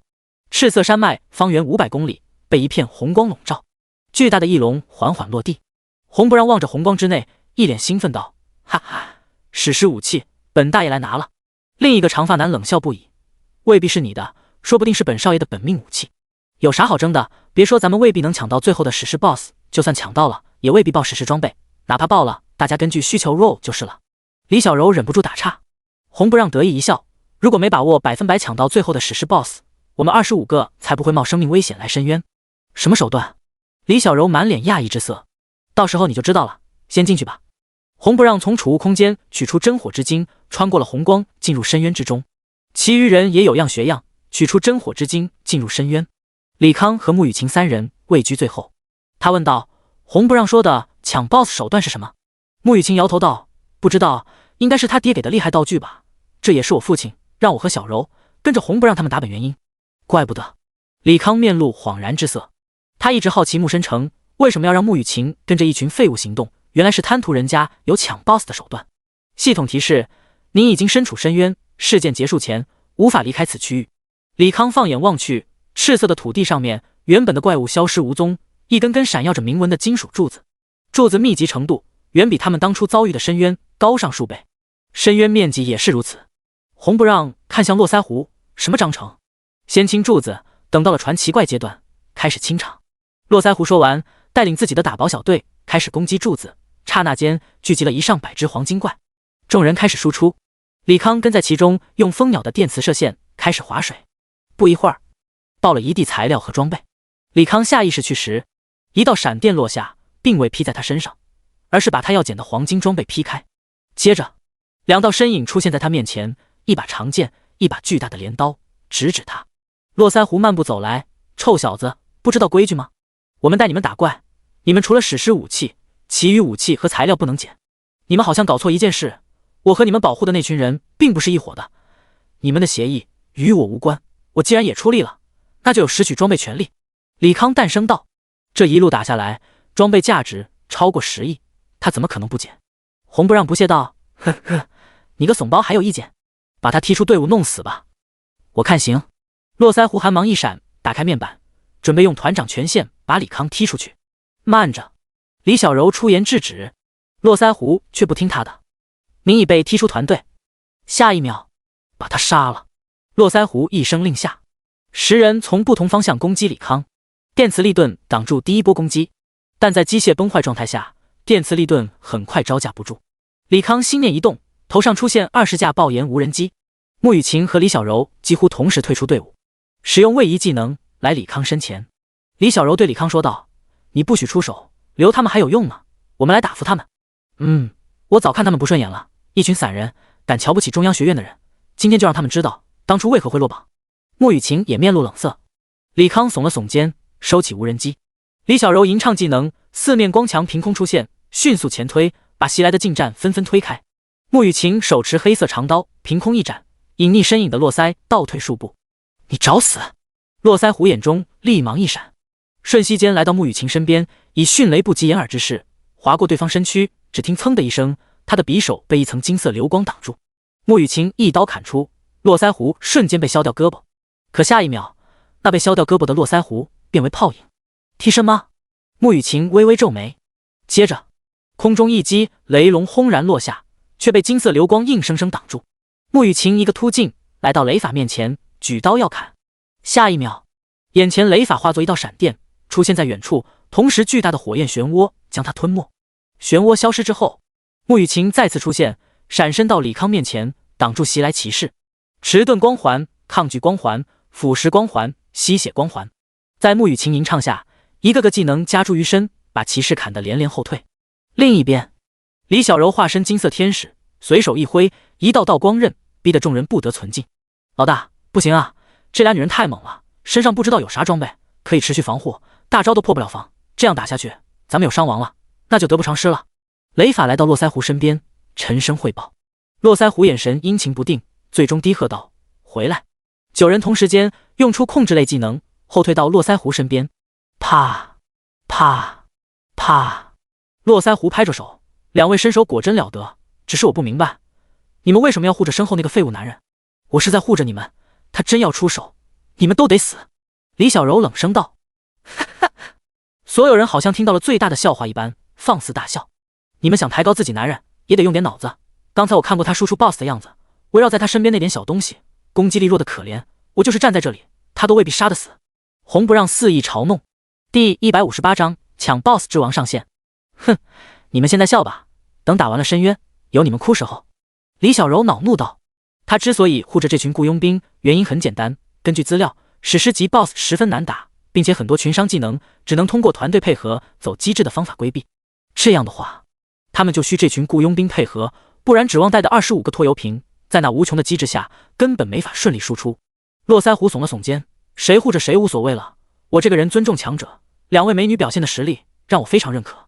赤色山脉方圆500公里被一片红光笼罩，巨大的翼龙缓缓落地。红不让望着红光之内，一脸兴奋道：哈哈，史诗武器，本大爷来拿了。另一个长发男冷笑不已，未必是你的，说不定是本少爷的本命武器。有啥好争的？别说咱们未必能抢到最后的史诗 BOSS， 就算抢到了，也未必爆史诗装备，哪怕爆了，大家根据需求 roll 就是了。李小柔忍不住打岔。红不让得意一笑，如果没把握100%抢到最后的史诗 BOSS， 我们25个才不会冒生命危险来申冤。什么手段？李小柔满脸讶异之色。到时候你就知道了，先进去吧。红不让从储物空间取出真火之精，穿过了红光进入深渊之中。其余人也有样学样，取出真火之精进入深渊。李康和穆雨晴3人位居最后。他问道：红不让说的抢 BOSS 手段是什么？穆雨晴摇头道：不知道，应该是他爹给的厉害道具吧。这也是我父亲让我和小柔跟着红不让他们打本原因。怪不得。李康面露恍然之色，他一直好奇木申成为什么要让穆雨晴跟着一群废物行动，原来是贪图人家有抢 BOSS 的手段。系统提示：您已经身处深渊，事件结束前无法离开此区域。李康放眼望去，赤色的土地上面，原本的怪物消失无踪，一根根闪耀着铭文的金属柱子，柱子密集程度远比他们当初遭遇的深渊高上数倍，深渊面积也是如此。红不让看向络腮胡，什么章程？先清柱子，等到了传奇怪阶段，开始清场。络腮胡说完，带领自己的打宝小队开始攻击柱子，刹那间聚集了1上百只黄金怪。众人开始输出，李康跟在其中，用蜂鸟的电磁射线开始划水。不一会儿，爆了一地材料和装备。李康下意识去时，一道闪电落下，并未劈在他身上，而是把他要捡的黄金装备劈开。接着，2道身影出现在他面前，一把长剑，一把巨大的镰刀，直指他。络腮胡漫步走来：臭小子，不知道规矩吗？我们带你们打怪，你们除了史诗武器，其余武器和材料不能捡。你们好像搞错一件事，我和你们保护的那群人并不是一伙的，你们的协议与我无关，我既然也出力了，那就有拾取装备权利。李康淡声道：这一路打下来，装备价值超过10亿，他怎么可能不捡？红不让不屑道：呵呵，你个怂包还有意见？把他踢出队伍弄死吧。我看行。络腮胡寒芒一闪，打开面板，准备用团长权限把李康踢出去。慢着！李小柔出言制止，络腮胡却不听他的。您已被踢出团队。下一秒，把他杀了！络腮胡一声令下，10人从不同方向攻击李康。电磁力盾挡住第一波攻击，但在机械崩坏状态下，电磁力盾很快招架不住。李康心念一动，头上出现20架爆炎无人机。穆雨晴和李小柔几乎同时退出队伍，使用位移技能来李康身前。李小柔对李康说道：你不许出手，留他们还有用吗？我们来打服他们。我早看他们不顺眼了，一群散人，敢瞧不起中央学院的人，今天就让他们知道当初为何会落榜。穆雨晴也面露冷色。李康耸了耸肩，收起无人机。李小柔吟唱技能，四面光墙凭空出现，迅速前推，把袭来的近战纷纷推开。穆雨晴手持黑色长刀，凭空一斩，隐匿身影的络腮倒退数步。你找死！络腮胡眼中厉芒一闪，瞬息间来到穆雨晴身边，以迅雷不及掩耳之势划过对方身躯，只听噌的一声，他的匕首被一层金色流光挡住。穆雨晴一刀砍出，络腮胡瞬间被削掉胳膊，可下一秒，那被削掉胳膊的络腮胡变为泡影。替身吗？穆雨晴微微皱眉。接着，空中一击，雷龙轰然落下，却被金色流光硬生生挡住。穆雨晴一个突进，来到雷法面前，举刀要砍。下一秒，眼前雷法化作一道闪电，出现在远处，同时巨大的火焰漩涡将他吞没。漩涡消失之后，穆雨晴再次出现，闪身到李康面前，挡住袭来骑士。迟钝光环、抗拒光环、腐蚀光环、吸血光环，在穆雨晴吟唱下，一个个技能加诸于身，把骑士砍得连连后退。另一边，李小柔化身金色天使，随手一挥，一道道光刃逼得众人不得存进。老大，不行啊，这俩女人太猛了，身上不知道有啥装备可以持续防护，大招都破不了防，这样打下去咱们有伤亡了，那就得不偿失了。雷法来到络腮胡身边，沉声汇报。络腮胡眼神阴晴不定，最终低喝道：回来！9人同时间用出控制类技能，后退到络腮胡身边。啪啪啪！络腮胡拍着手，两位身手果真了得，只是我不明白，你们为什么要护着身后那个废物男人？我是在护着你们，他真要出手，你们都得死。李小柔冷声道。哈哈，所有人好像听到了最大的笑话一般，放肆大笑。你们想抬高自己男人，也得用点脑子。刚才我看过他输出 BOSS 的样子，围绕在他身边那点小东西，攻击力弱的可怜，我就是站在这里，他都未必杀得死。红不让肆意嘲弄。第158章抢 BOSS 之王上线。哼，你们现在笑吧，等打完了深渊，有你们哭时候。李小柔恼怒道。他之所以护着这群雇佣兵，原因很简单，根据资料，史诗级 BOSS 十分难打，并且很多群伤技能只能通过团队配合走机制的方法规避。这样的话，他们就需这群雇佣兵配合，不然指望带的25个拖油瓶，在那无穷的机制下，根本没法顺利输出。络腮胡耸了耸肩，谁护着谁无所谓了，我这个人尊重强者，两位美女表现的实力让我非常认可。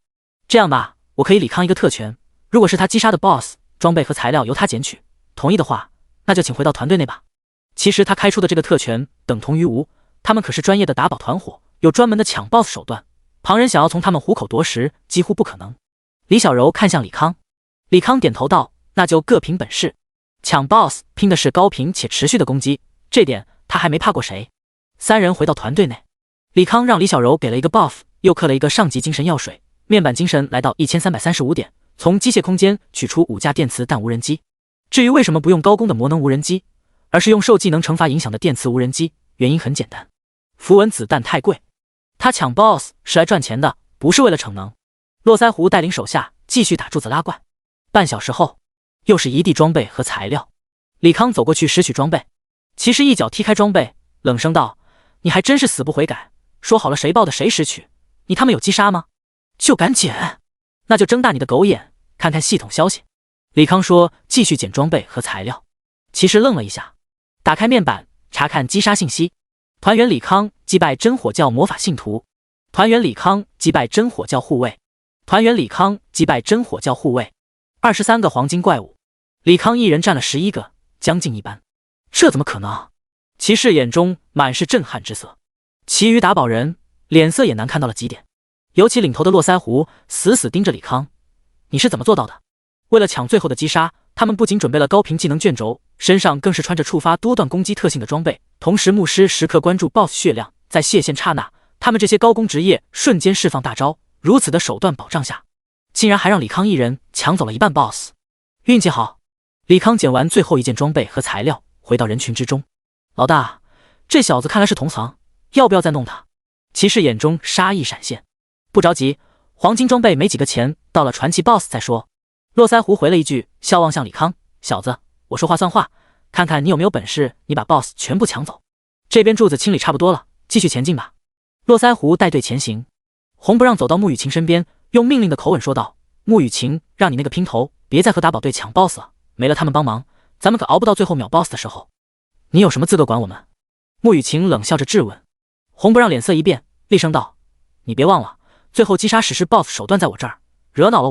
这样吧，我可以李康一个特权，如果是他击杀的 BOSS， 装备和材料由他捡取，同意的话，那就请回到团队内吧。其实他开出的这个特权等同于无，他们可是专业的打宝团伙，有专门的抢 BOSS 手段，旁人想要从他们虎口夺食，几乎不可能。李小柔看向李康，李康点头道：“那就各凭本事。抢 BOSS 拼的是高频且持续的攻击，这点他还没怕过谁。”三人回到团队内，李康让李小柔给了一个 buff， 又刻了一个上级精神药水，面板精神来到1335点，从机械空间取出5架电磁弹无人机。至于为什么不用高攻的魔能无人机，而是用受技能惩罚影响的电磁无人机，原因很简单，符文子弹太贵，他抢 BOSS 是来赚钱的，不是为了逞能。络腮胡带领手下继续打柱子拉怪，半小时后，又是一地装备和材料。李康走过去拾取装备，骑士一脚踢开装备，冷声道：“你还真是死不悔改，说好了谁爆的谁拾取，你他妈有击杀吗？就敢捡？那就睁大你的狗眼，看看系统消息。”李康说：“继续捡装备和材料。”骑士愣了一下，打开面板查看击杀信息：团员李康击败真火教魔法信徒，团员李康击败真火教护卫，团员李康击败真火教护卫，23个黄金怪物，李康一人占了11个，将近一半。这怎么可能？骑士眼中满是震撼之色，其余打宝人脸色也难看到了极点，尤其领头的络腮胡死死盯着李康：“你是怎么做到的？”为了抢最后的击杀，他们不仅准备了高频技能卷轴，身上更是穿着触发多段攻击特性的装备，同时牧师时刻关注 BOSS 血量，在卸线刹那，他们这些高攻职业瞬间释放大招，如此的手段保障下，竟然还让李康一人抢走了一半 BOSS。 运气好，李康捡完最后一件装备和材料，回到人群之中：“老大，这小子看来是同行，要不要再弄他？”骑士眼中杀意闪现：“不着急，黄金装备没几个钱，到了传奇 BOSS 再说。”络腮胡回了一句，笑望向李康：“小子，我说话算话，看看你有没有本事，你把 BOSS 全部抢走。这边柱子清理差不多了，继续前进吧。”络腮胡带队前行，红不让走到穆雨晴身边，用命令的口吻说道：“穆雨晴，让你那个姘头别再和打宝队抢 BOSS 了，没了他们帮忙，咱们可熬不到最后秒 BOSS 的时候。你有什么资格管我们？”穆雨晴冷笑着质问。红不让脸色一变，厉声道：“你别忘了，最后击杀史诗 BOSS 手段在我这儿，惹恼了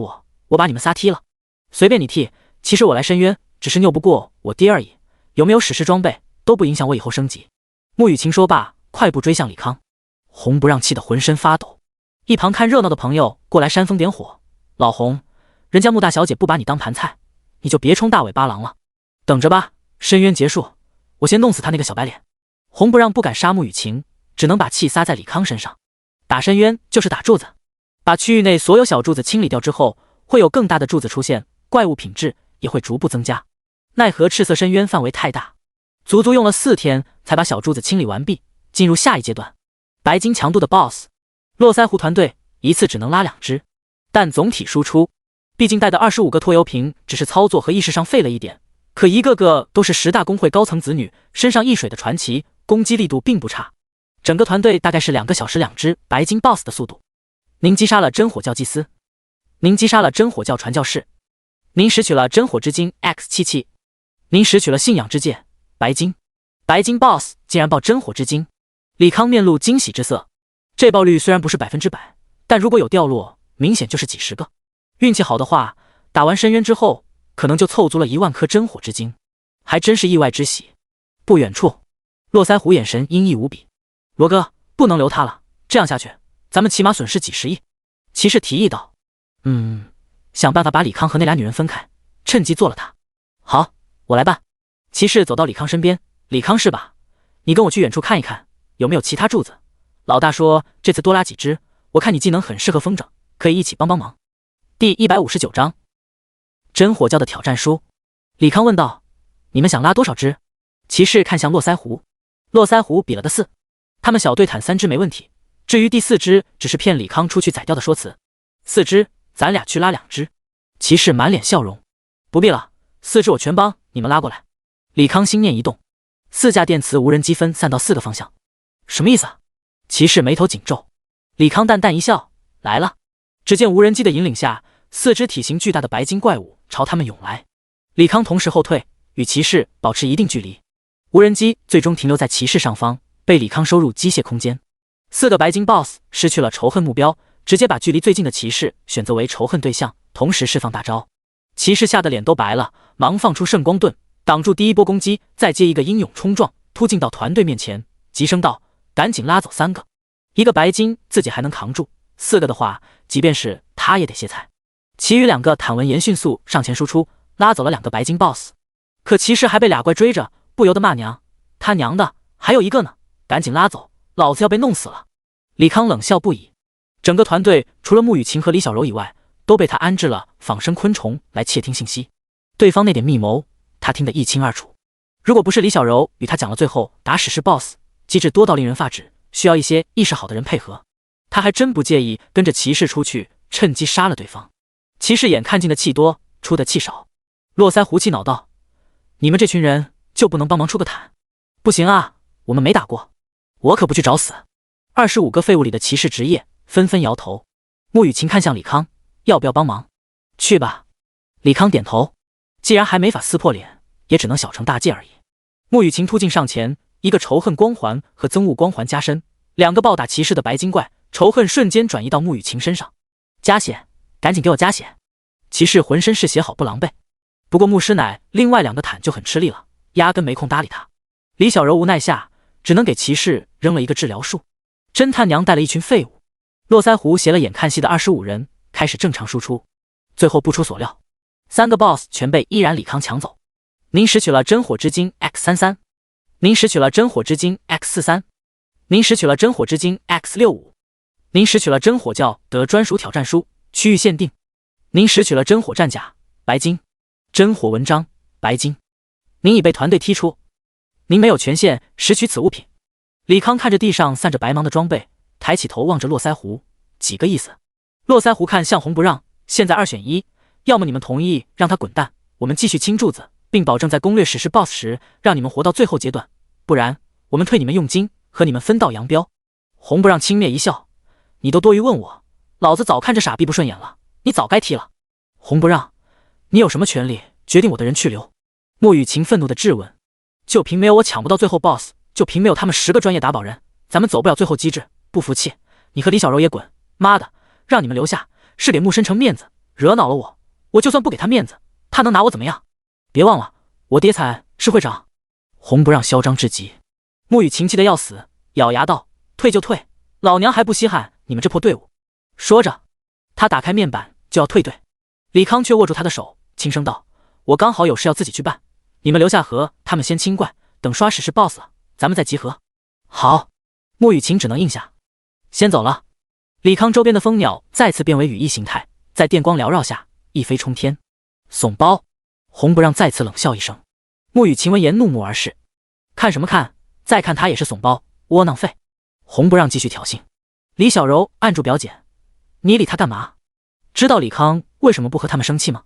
我把你们仨踢了。随便你踢，其实我来申冤，只是拗不过我爹而已，有没有史诗装备都不影响我以后升级。”穆雨晴说罢，快步追向李康。红不让气得浑身发抖，一旁看热闹的朋友过来煽风点火：“老红，人家穆大小姐不把你当盘菜，你就别冲大尾巴狼了，等着吧，申冤结束，我先弄死他那个小白脸。”红不让不敢杀穆雨晴，只能把气撒在李康身上。打深渊就是打柱子，把区域内所有小柱子清理掉之后，会有更大的柱子出现，怪物品质也会逐步增加。奈何赤色深渊范围太大，足足用了4天才把小柱子清理完毕，进入下一阶段。白金强度的 BOSS， 络腮胡团队一次只能拉2只，但总体输出，毕竟带的25个拖油瓶只是操作和意识上废了一点，可一个个都是10大公会高层子女，身上一水的传奇，攻击力度并不差。整个团队大概是2个小时2只白金 BOSS 的速度。您击杀了真火教祭司，您击杀了真火教传教士，您拾取了真火之金 X77， 您拾取了信仰之戒白金。白金 BOSS 竟然爆真火之金，李康面露惊喜之色。这爆率虽然不是100%，但如果有掉落，明显就是几十个。运气好的话，打完深渊之后，可能就凑足了1万颗真火之金，还真是意外之喜。不远处，络腮胡眼神阴翳无比：“罗哥，不能留他了，这样下去，咱们起码损失几十亿。”骑士提议道：“想办法把李康和那俩女人分开，趁机做了他。”“好，我来办。”骑士走到李康身边：“李康是吧？你跟我去远处看一看，有没有其他柱子。老大说这次多拉几只，我看你技能很适合风筝，可以一起帮帮忙。”第159章真火教的挑战书。李康问道：“你们想拉多少只？”骑士看向络腮胡，络腮胡比了个4。他们小队坦3只没问题，至于第4只只是骗李康出去宰掉的说辞。4只，咱俩去拉2只。骑士满脸笑容：“不必了，4只我全帮你们拉过来。”李康心念一动，4架电磁无人机分散到4个方向。什么意思啊？骑士眉头紧皱。李康淡淡一笑：“来了。”只见无人机的引领下，4只体型巨大的白金怪物朝他们涌来。李康同时后退，与骑士保持一定距离。无人机最终停留在骑士上方，被李康收入机械空间。4个白金 BOSS 失去了仇恨目标，直接把距离最近的骑士选择为仇恨对象，同时释放大招。骑士吓得脸都白了，忙放出圣光盾挡住第一波攻击，再接一个英勇冲撞，突进到团队面前，急声道：“赶紧拉走3个！一个白金自己还能扛住，4个的话，即便是他也得歇菜。”其余2个坦文言迅速上前输出，拉走了2个白金 BOSS。可骑士还被俩怪追着，不由得骂娘：“他娘的，还有一个呢！赶紧拉走，老子要被弄死了！”李康冷笑不已。整个团队除了穆雨晴和李小柔以外，都被他安置了仿生昆虫来窃听信息。对方那点密谋，他听得一清二楚。如果不是李小柔与他讲了最后打史诗 BOSS 机制多到令人发指，需要一些意识好的人配合，他还真不介意跟着骑士出去，趁机杀了对方。骑士眼看进的气多，出的气少。络腮胡气恼道：“你们这群人就不能帮忙出个坦？不行啊，我们没打过，我可不去找死。”25个废物里的骑士职业纷纷摇头。穆雨晴看向李康，要不要帮忙？去吧。李康点头，既然还没法撕破脸，也只能小惩大戒而已。穆雨晴突进上前，一个仇恨光环和憎恶光环加身，2个暴打骑士的白金怪，仇恨瞬间转移到穆雨晴身上。加血，赶紧给我加血！骑士浑身是血，好不狼狈。不过牧师奶另外2个坦就很吃力了，压根没空搭理他。李小柔无奈下，只能给骑士扔了一个治疗术。侦探娘带了一群废物，络腮胡斜了眼看戏的25人开始正常输出。最后不出所料，3个 BOSS 全被依然李康抢走。您拾取了真火之精 X33， 您拾取了真火之精 X43， 您拾取了真火之精 X65， 您拾取了真火教得专属挑战书区域限定，您拾取了真火战甲白金，真火文章白金，您已被团队踢出，您没有权限拾取此物品。李康看着地上散着白芒的装备，抬起头望着络腮胡，几个意思？络腮胡看向红不让，现在2选1，要么你们同意让他滚蛋，我们继续清柱子，并保证在攻略史诗 BOSS 时让你们活到最后阶段，不然我们退你们佣金，和你们分道扬镳。红不让轻蔑一笑：“你都多余问我，老子早看这傻逼不顺眼了，你早该踢了。”红不让，你有什么权利决定我的人去留？穆雨晴愤怒地质问。就凭没有我抢不到最后 BOSS， 就凭没有他们10个专业打宝人，咱们走不了最后机制，不服气你和李小柔也滚！妈的，让你们留下是给穆深成面子，惹恼了我，我就算不给他面子，他能拿我怎么样？别忘了，我爹才是会长。红不让嚣张至极。穆雨晴气得要死，咬牙道：“退就退，老娘还不稀罕你们这破队伍。”说着，他打开面板就要退队。李康却握住他的手，轻声道：“我刚好有事要自己去办，你们留下和他们先清怪，等刷史诗 BOSS 了，咱们再集合。”好。穆雨晴只能应下，先走了。李康周边的蜂鸟再次变为羽翼形态，在电光缭绕下一飞冲天。怂包！红不让再次冷笑一声。穆雨晴闻言怒目而视，看什么看？再看他也是怂包，窝囊废。红不让继续挑衅。李小柔按住表姐：“你理他干嘛？知道李康为什么不和他们生气吗？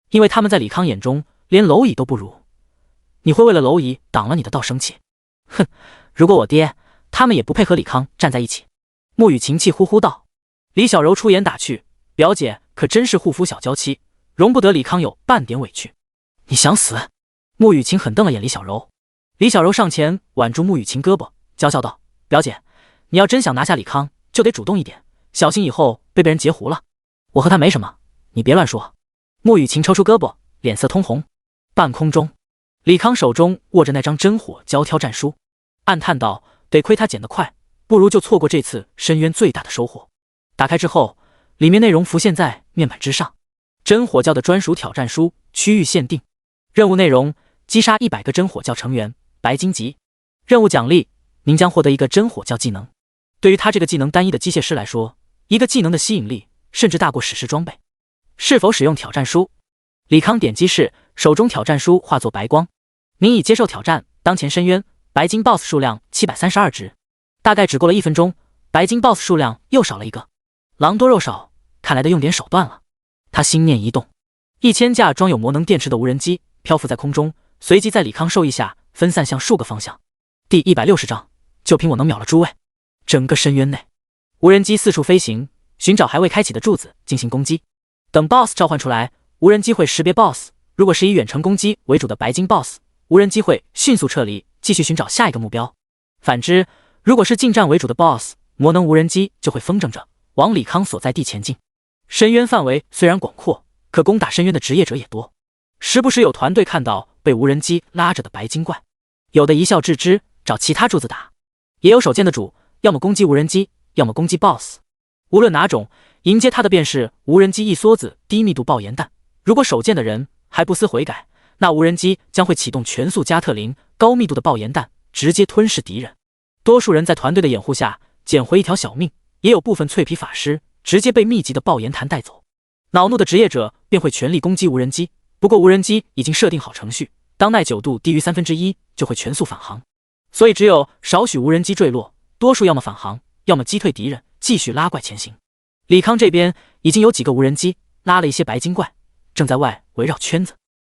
因为他们在李康眼中连蝼蚁都不如。你会为了蝼蚁挡了你的道生气？哼，如果我爹他们也不配和李康站在一起。”穆雨晴气呼呼道。李小柔出言打趣：“表姐可真是护肤小娇妻，容不得李康有半点委屈。”你想死？穆雨晴狠瞪了眼李小柔。李小柔上前挽住穆雨晴胳膊，娇笑道：“表姐，你要真想拿下李康，就得主动一点，小心以后被别人截胡了。我和他没什么，你别乱说。”穆雨晴抽出胳膊，脸色通红。半空中，李康手中握着那张真火胶挑战书，暗叹道：“得亏他捡得快，不如就错过这次深渊最大的收获。”打开之后，里面内容浮现在面板之上：真火教的专属挑战书，区域限定。任务内容：击杀100个真火教成员，白金级。任务奖励：您将获得一个真火教技能。对于他这个技能单一的机械师来说，一个技能的吸引力甚至大过史诗装备。是否使用挑战书？李康点击是，手中挑战书化作白光。您已接受挑战，当前深渊白金 BOSS 数量732只。大概只过了1分钟，白金 BOSS 数量又少了一个。狼多肉少，看来得用点手段了。他心念一动，1000架装有魔能电池的无人机漂浮在空中，随即在李康授意下分散向数个方向。第160章，就凭我能秒了诸位。整个深渊内，无人机四处飞行，寻找还未开启的柱子进行攻击。等 BOSS 召唤出来，无人机会识别 BOSS， 如果是以远程攻击为主的白金 BOSS， 无人机会迅速撤离，继续寻找下一个目标。反之，如果是近战为主的 BOSS， 魔能无人机就会风筝着，往李康所在地前进。深渊范围虽然广阔，可攻打深渊的职业者也多，时不时有团队看到被无人机拉着的白金怪，有的一笑置之，找其他柱子打，也有手贱的主，要么攻击无人机，要么攻击 BOSS。 无论哪种，迎接他的便是无人机一梭子低密度爆炎弹。如果手贱的人还不思悔改，那无人机将会启动全速加特林高密度的爆炎弹，直接吞噬敌人。多数人在团队的掩护下捡回一条小命，也有部分脆皮法师直接被密集的爆炎弹带走。恼怒的职业者便会全力攻击无人机，不过无人机已经设定好程序，当耐久度低于1/3就会全速返航，所以只有少许无人机坠落，多数要么返航，要么击退敌人，继续拉怪前行。李康这边已经有几个无人机拉了一些白金怪，正在外围绕圈子。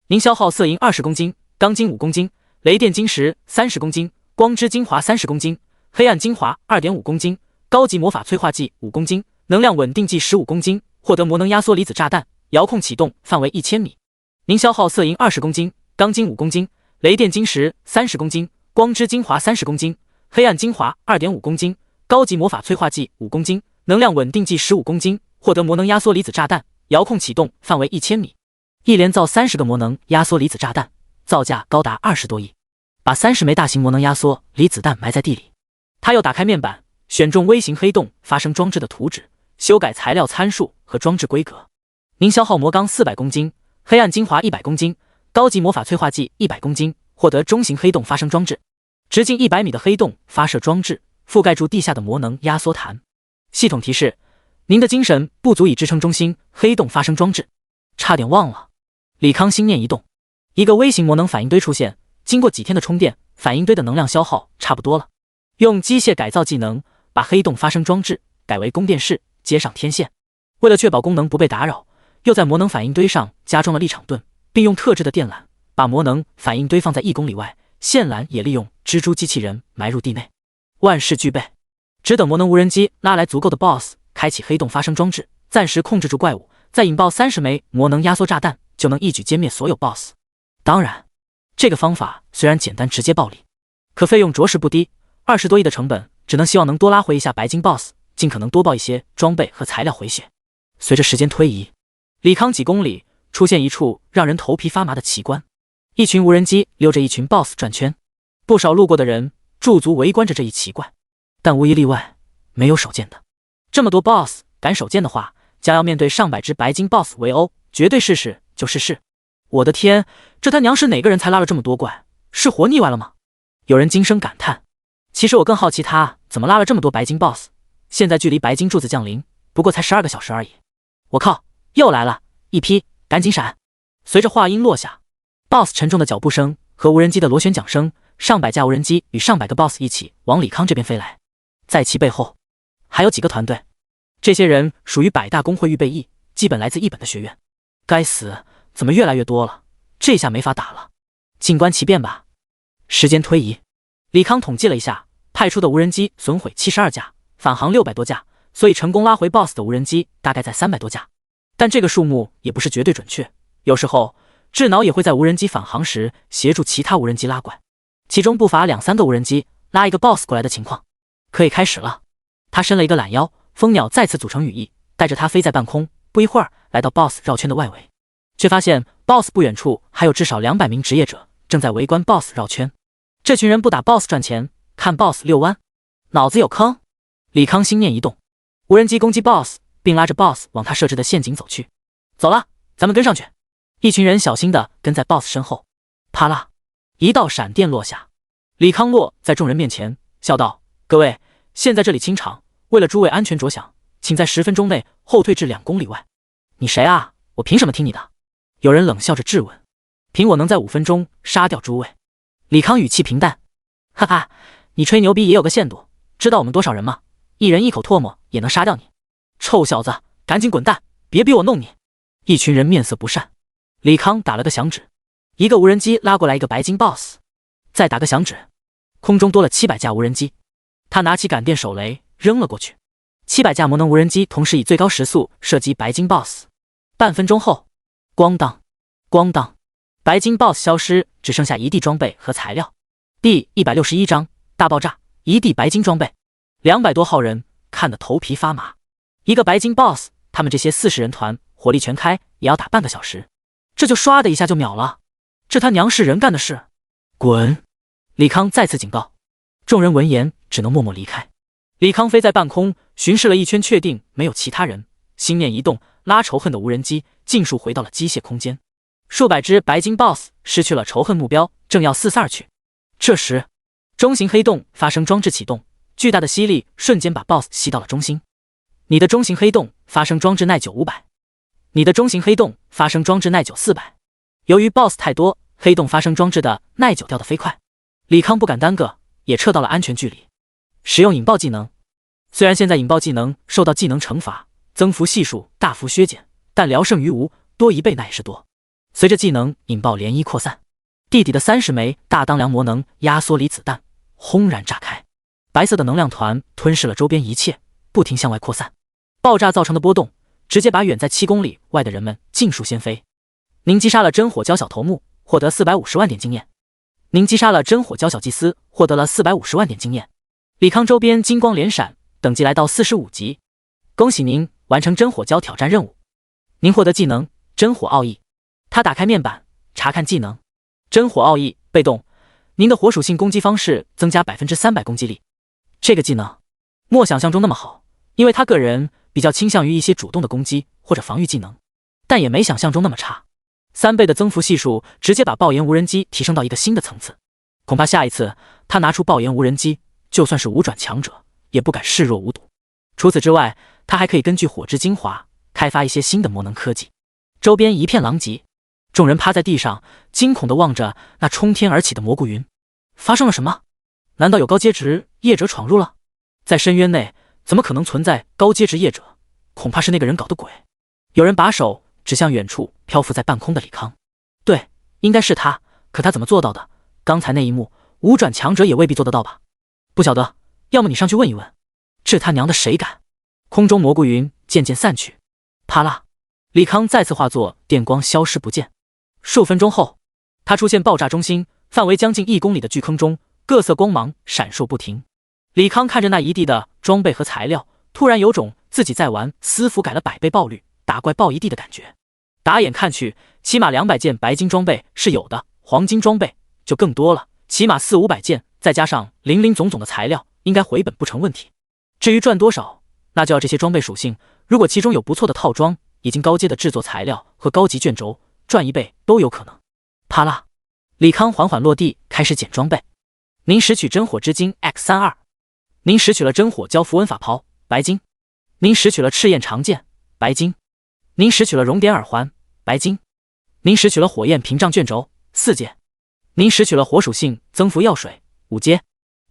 您消耗色银20公斤，钢筋5公斤，雷电晶石30公斤，光之精华30公斤，黑暗精华2.5公斤，高级魔法催化剂5公斤，能量稳定剂15公斤，获得魔能压缩离子炸弹，遥控启动，范围1000米。您消耗色银20公斤，钢筋5公斤，雷电晶石30公斤，光之精华30公斤，黑暗精华2.5公斤，高级魔法催化剂5公斤，能量稳定剂15公斤，获得魔能压缩离子炸弹，遥控启动，范围1000米。一连造30个魔能压缩离子炸弹，造价高达20多亿，把30枚大型魔能压缩离子弹埋在地里。他又打开面板，选中微型黑洞发生装置的图纸，修改材料参数和装置规格。您消耗魔钢400公斤，黑暗精华100公斤，高级魔法催化剂100公斤，获得中型黑洞发生装置，直径100米的黑洞发射装置，覆盖住地下的魔能压缩潭。系统提示：您的精神不足以支撑中心黑洞发生装置。差点忘了。李康心念一动，一个微型魔能反应堆出现，经过几天的充电，反应堆的能量消耗差不多了。用机械改造技能把黑洞发生装置改为供电室，接上天线。为了确保功能不被打扰，又在魔能反应堆上加装了立场盾，并用特制的电缆把魔能反应堆放在1公里外，线缆也利用蜘蛛机器人埋入地内。万事俱备，只等魔能无人机拉来足够的 BOSS， 开启黑洞发生装置，暂时控制住怪物，再引爆30枚魔能压缩炸弹，就能一举歼灭所有 BOSS。 当然，这个方法虽然简单直接暴力，可费用着实不低，20多亿的成本，只能希望能多拉回一下白金 BOSS， 尽可能多爆一些装备和材料回血。随着时间推移，李康几公里出现一处让人头皮发麻的奇观，一群无人机溜着一群 BOSS 转圈，不少路过的人驻足围观着这一奇怪，但无一例外，没有手贱的。这么多 BOSS 敢手贱的话，将要面对上百只白金 BOSS 围殴，绝对试试就是试。我的天，这他娘是哪个人才拉了这么多怪？是活腻歪了吗？有人惊声感叹。其实我更好奇他怎么拉了这么多白金 BOSS。现在距离白金柱子降临不过才12个小时而已。我靠，又来了一批，赶紧闪！随着话音落下， BOSS 沉重的脚步声和无人机的螺旋桨声，上百架无人机与上百个 BOSS 一起往李康这边飞来。在其背后还有几个团队，这些人属于百大工会预备役，基本来自一本的学院。该死，怎么越来越多了？这下没法打了，静观其变吧。时间推移，李康统计了一下，派出的无人机损毁72架，返航600多架，所以成功拉回 BOSS 的无人机大概在300多架。但这个数目也不是绝对准确，有时候智脑也会在无人机返航时协助其他无人机拉怪，其中不乏2-3个无人机拉一个 BOSS 过来的情况。可以开始了。他伸了一个懒腰，蜂鸟再次组成羽翼，带着他飞在半空，不一会儿来到 BOSS 绕圈的外围，却发现 BOSS 不远处还有至少200名职业者正在围观 BOSS 绕圈。这群人不打 BOSS 赚钱，看 BOSS 遛弯，脑子有坑。李康心念一动，无人机攻击 BOSS， 并拉着 BOSS 往他设置的陷阱走去。走了，咱们跟上去。一群人小心地跟在 BOSS 身后。啪啦，一道闪电落下。李康落在众人面前，笑道：各位，现在这里清场，为了诸位安全着想，请在10分钟内后退至2公里外。你谁啊？我凭什么听你的？有人冷笑着质问。凭我能在5分钟杀掉诸位。李康语气平淡。哈哈，你吹牛逼也有个限度，知道我们多少人吗？一人一口唾沫也能杀掉你。臭小子，赶紧滚蛋，别逼我弄你。一群人面色不善。李康打了个响指，一个无人机拉过来一个白金 BOSS， 再打个响指，空中多了700架无人机。他拿起感电手雷扔了过去，700架魔能无人机同时以最高时速射击白金 BOSS。 半分钟后，咣当咣当，白金 BOSS 消失，只剩下一地装备和材料。第161章大爆炸，一地白金装备。200多号人看得头皮发麻。一个白金 BOSS， 他们这些40人团火力全开也要打半个小时，这就唰的一下就秒了，这他娘是人干的事！滚！李康再次警告。众人闻言只能默默离开。李康飞在半空巡视了一圈，确定没有其他人，心念一动，拉仇恨的无人机尽数回到了机械空间。数百只白金 BOSS 失去了仇恨目标，正要四散而去。这时，中型黑洞发生装置启动，巨大的吸力瞬间把 BOSS 吸到了中心。你的中型黑洞发生装置耐久500，你的中型黑洞发生装置耐久400。由于 BOSS 太多，黑洞发生装置的耐久掉得飞快，李康不敢耽搁，也撤到了安全距离。使用引爆技能，虽然现在引爆技能受到技能惩罚，增幅系数大幅削减，但聊胜于无，多1倍那也是多。随着技能引爆涟漪扩散，地底的30枚大当量魔能压缩离子弹轰然炸开，白色的能量团吞噬了周边一切，不停向外扩散。爆炸造成的波动直接把远在7公里外的人们尽数掀飞。您击杀了真火蛟小头目，获得450万点经验。您击杀了真火蛟小祭司，获得了450万点经验。李康周边金光连闪，等级来到45级。恭喜您完成真火蛟挑战任务。您获得技能真火奥义。他打开面板查看技能，真火奥义被动，您的火属性攻击方式增加 300% 攻击力。这个技能莫想象中那么好，因为他个人比较倾向于一些主动的攻击或者防御技能，但也没想象中那么差。3倍的增幅系数直接把爆炎无人机提升到一个新的层次，恐怕下一次他拿出爆炎无人机，就算是5转强者也不敢视若无睹。除此之外，他还可以根据火之精华开发一些新的魔能科技。周边一片狼藉，众人趴在地上惊恐地望着那冲天而起的蘑菇云。发生了什么？难道有高阶值业者闯入了？在深渊内怎么可能存在高阶值业者？恐怕是那个人搞的鬼。有人把手指向远处漂浮在半空的李康。对，应该是他，可他怎么做到的？刚才那一幕5转强者也未必做得到吧？不晓得，要么你上去问一问。这他娘的谁敢？空中蘑菇云渐渐散去，啪啦，李康再次化作电光消失不见。数分钟后，他出现爆炸中心，范围将近1公里的巨坑中，各色光芒闪烁不停。李康看着那一地的装备和材料，突然有种自己在玩私服改了100倍爆率打怪爆一地的感觉。打眼看去，起码200件白金装备是有的，黄金装备就更多了，起码400-500件，再加上林林总总的材料，应该回本不成问题。至于赚多少，那就要这些装备属性，如果其中有不错的套装，已经高阶的制作材料和高级卷轴，赚1倍都有可能。啪啦，李康缓缓落地，开始捡装备。您拾取真火之精 X32， 您拾取了真火蛟符文法袍，白金。您拾取了赤焰长剑，白金。您拾取了熔点耳环，白金。您拾取了火焰屏障卷轴，4阶。您拾取了火属性增幅药水，5阶。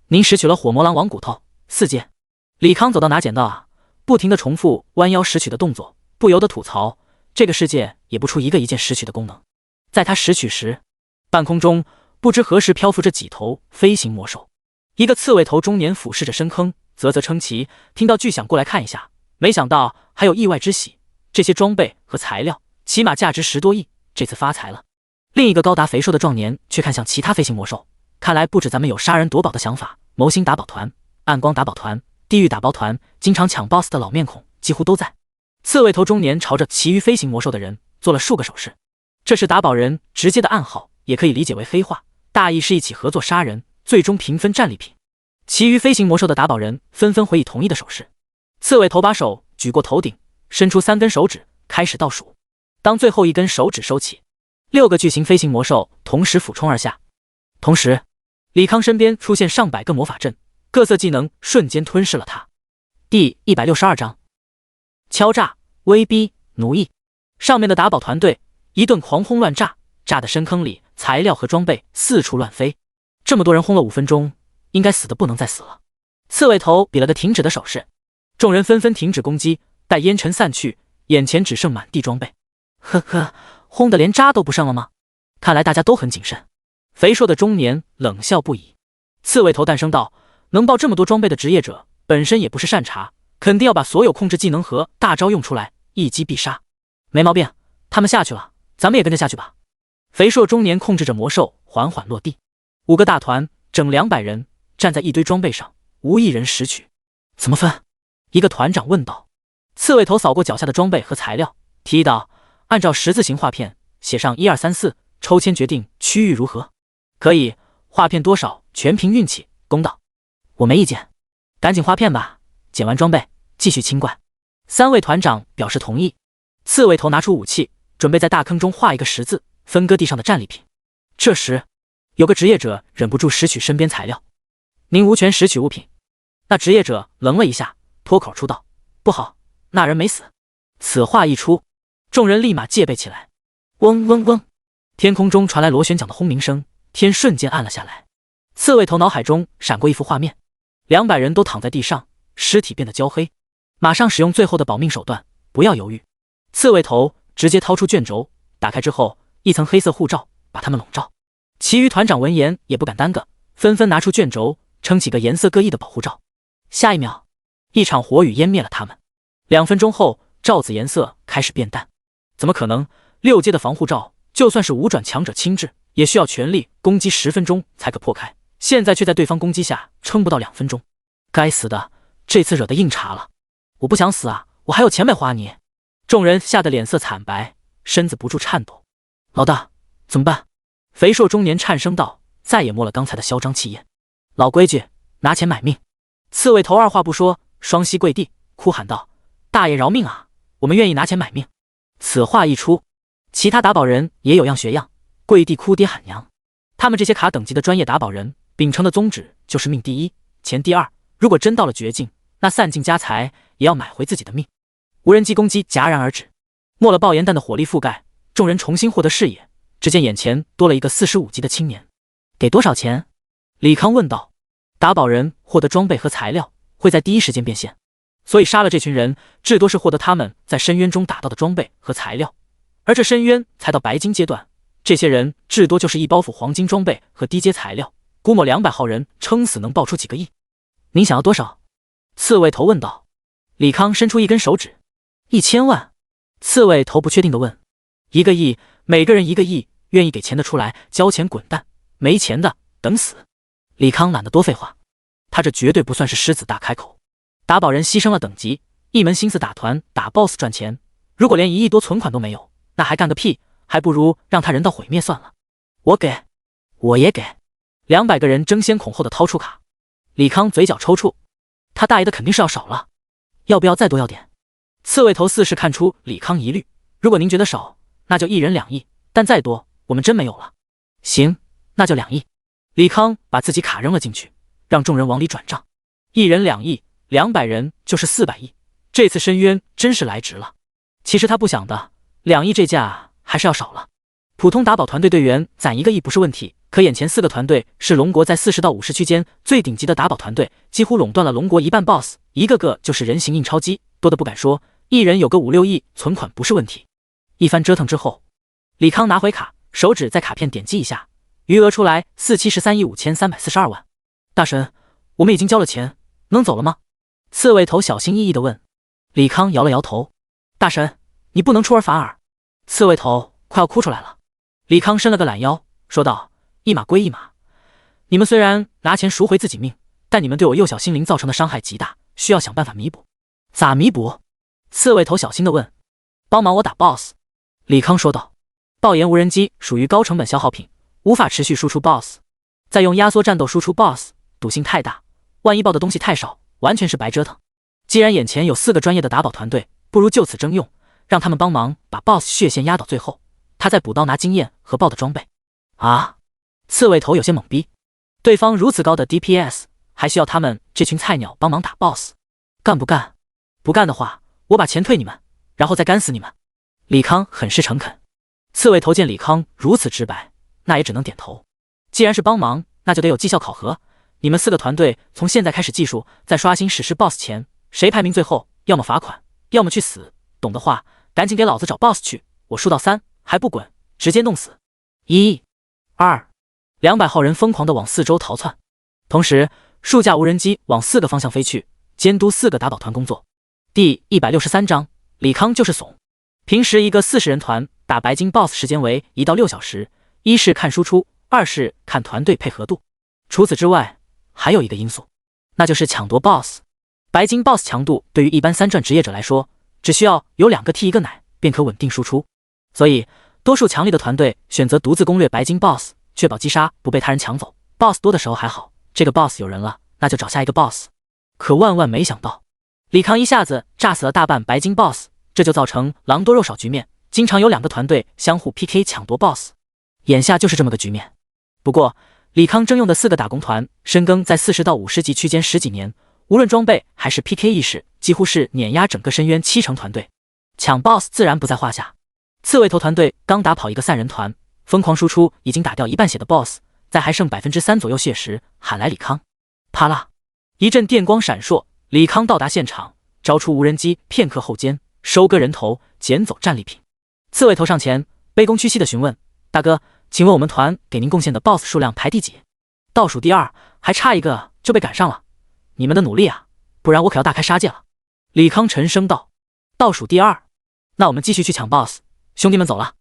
您拾取了火魔狼王骨头，4阶。李康走到哪捡到啊，不停地重复弯腰拾取的动作，不由得吐槽，这个世界也不出一个一键拾取的功能。在他拾取时，半空中不知何时漂浮着几头飞行魔兽。一个刺猬头中年俯视着深坑，啧啧称奇，听到巨响过来看一下，没想到还有意外之喜，这些装备和材料起码价值10多亿，这次发财了。另一个高达肥硕的壮年却看向其他飞行魔兽，看来不止咱们有杀人夺宝的想法，谋星打宝团、暗光打宝团、地狱打包团，经常抢 BOSS 的老面孔几乎都在。刺猬头中年朝着其余飞行魔兽的人做了数个手势，这是打宝人直接的暗号，也可以理解为黑话，大意是一起合作杀人，最终平分战利品。其余飞行魔兽的打宝人纷纷回以同意的手势。刺猬头把手举过头顶，伸出3根手指开始倒数。当最后一根手指收起，6个巨型飞行魔兽同时俯冲而下。同时，李康身边出现上百个魔法阵，各色技能瞬间吞噬了他。第162章，敲诈、威逼、奴役。上面的打宝团队一顿狂轰乱炸，炸的深坑里材料和装备四处乱飞。这么多人轰了5分钟，应该死的不能再死了。刺猬头比了个停止的手势，众人纷纷停止攻击，待烟尘散去，眼前只剩满地装备。呵呵，轰得连渣都不剩了吗？看来大家都很谨慎。肥硕的中年冷笑不已。刺猬头诞生道，能爆这么多装备的职业者本身也不是善茬，肯定要把所有控制技能和大招用出来，一击必杀。没毛病，他们下去了，咱们也跟着下去吧。肥硕中年控制着魔兽缓缓落地，5个大团整200人站在一堆装备上，无一人拾取。怎么分？一个团长问道。刺猬头扫过脚下的装备和材料，提议道：“按照十字形画片写上1、2、3、4，抽签决定区域如何？”“可以，画片多少全凭运气。”公道。“我没意见，赶紧画片吧。”捡完装备，继续清怪。3位团长表示同意。刺猬头拿出武器，准备在大坑中画一个十字，分割地上的战利品。这时，有个职业者忍不住拾取身边材料。“您无权拾取物品。”那职业者愣了一下，脱口出道：“不好，那人没死。”此话一出，众人立马戒备起来。嗡嗡嗡，天空中传来螺旋桨的轰鸣声，天瞬间暗了下来。刺猬头脑海中闪过一幅画面，200人都躺在地上，尸体变得焦黑。马上使用最后的保命手段，不要犹豫。刺猬头直接掏出卷轴，打开之后，一层黑色护罩把他们笼罩。其余团长闻言也不敢耽搁，纷纷拿出卷轴，撑起个颜色各异的保护罩。下一秒，一场火雨湮灭了他们。2分钟后，罩子颜色开始变淡。怎么可能？6阶的防护罩，就算是5转强者亲至，也需要全力攻击10分钟才可破开。现在却在对方攻击下撑不到2分钟。该死的，这次惹得硬茬了。我不想死啊，我还有钱没花你。众人吓得脸色惨白，身子不住颤抖。老大，怎么办？肥硕中年颤声道，再也没了刚才的嚣张气焰。老规矩，拿钱买命。刺猬头二话不说，双膝跪地，哭喊道：“大爷饶命啊！我们愿意拿钱买命。”此话一出，其他打宝人也有样学样，跪地哭爹喊娘。他们这些卡等级的专业打宝人，秉承的宗旨就是命第一，钱第二。如果真到了绝境，那散尽家财也要买回自己的命。无人机攻击戛然而止，没了爆炎弹的火力覆盖，众人重新获得视野。只见眼前多了一个45级的青年。给多少钱？李康问道。打宝人获得装备和材料会在第一时间变现，所以杀了这群人，至多是获得他们在深渊中打到的装备和材料。而这深渊才到白金阶段，这些人至多就是一包袱黄金装备和低阶材料，估摸200号人撑死能爆出几个亿。您想要多少？刺猬头问道。李康伸出一根手指。1000万。刺猬头不确定地问。1个亿，每个人1个亿，愿意给钱的出来，交钱滚蛋，没钱的等死。李康懒得多废话，他这绝对不算是狮子大开口。打宝人牺牲了等级，一门心思打团打 BOSS 赚钱，如果连1亿多存款都没有，那还干个屁，还不如让他人道毁灭算了。我给，我也给。200个人争先恐后的掏出卡。李康嘴角抽搐，他大爷的肯定是要少了，要不要再多要点？刺猬头似是看出李康疑虑，如果您觉得少，那就1人2亿，但再多我们真没有了。行，那就2亿。李康把自己卡扔了进去，让众人往里转账。1人2亿，200人就是400亿。这次深渊真是来值了。其实他不想的，2亿这价还是要少了。普通打宝团队队员攒1个亿不是问题，可眼前4个团队是龙国在40到50区间最顶级的打宝团队，几乎垄断了龙国一半 BOSS， 一个个就是人形印钞机，多的不敢说，一人有个5、6亿存款不是问题。一番折腾之后，李康拿回卡，手指在卡片点击一下，余额出来473亿5342万。大神，我们已经交了钱，能走了吗？刺猬头小心翼翼地问。李康摇了摇头。大神，你不能出尔反尔。刺猬头快要哭出来了。李康伸了个懒腰，说道：一码归一码，你们虽然拿钱赎回自己命，但你们对我幼小心灵造成的伤害极大，需要想办法弥补。咋弥补？刺猬头小心地问。帮忙我打 BOSS。李康说道。爆炎无人机属于高成本消耗品，无法持续输出 BOSS， 再用压缩战斗输出 BOSS， 赌性太大，万一爆的东西太少，完全是白折腾。既然眼前有4个专业的打宝团队，不如就此征用，让他们帮忙把 BOSS 血线压到最后，他再补刀拿经验和爆的装备。啊！刺猬头有些懵逼，对方如此高的 DPS， 还需要他们这群菜鸟帮忙打 BOSS， 干不干？不干的话，我把钱退你们，然后再干死你们。李康很是诚恳。刺猬头见李康如此直白，那也只能点头。既然是帮忙，那就得有绩效考核。你们4个团队从现在开始计数，在刷新史诗 BOSS 前，谁排名最后，要么罚款，要么去死。懂的话，赶紧给老子找 BOSS 去。我数到3，还不滚，直接弄死。1、2。200号人疯狂地往四周逃窜，同时数架无人机往4个方向飞去，监督4个打宝团工作。第163章，李康就是怂。平时一个40人团打白金 BOSS 时间为1到6小时，一是看输出，二是看团队配合度。除此之外，还有一个因素，那就是抢夺 BOSS。白金 BOSS 强度对于一般3转职业者来说，只需要有2个 T 1个奶便可稳定输出。所以，多数强力的团队选择独自攻略白金 BOSS， 确保击杀不被他人抢走。BOSS 多的时候还好，这个 BOSS 有人了，那就找下一个 BOSS。可万万没想到，李康一下子炸死了大半白金 BOSS， 这就造成狼多肉少局面，经常有2个团队相互 PK 抢夺 BOSS。眼下就是这么个局面。不过，李康征用的4个打工团深耕在40到50级区间10几年，无论装备还是 PK 意识，几乎是碾压整个深渊70%团队，抢 BOSS 自然不在话下。刺猬头团队刚打跑一个散人团，疯狂输出已经打掉1半血的 BOSS， 在还剩 3% 左右血时喊来李康。啪啦，一阵电光闪烁，李康到达现场，招出无人机，片刻后间收割人头，捡走战利品。刺猬头上前卑躬屈膝的询问：大哥，请问我们团给您贡献的 BOSS 数量排第几？倒数第2，还差1个就被赶上了，你们的努力啊，不然我可要大开杀戒了。李康沉声道：倒数第2，那我们继续去抢 BOSS， 兄弟们走了。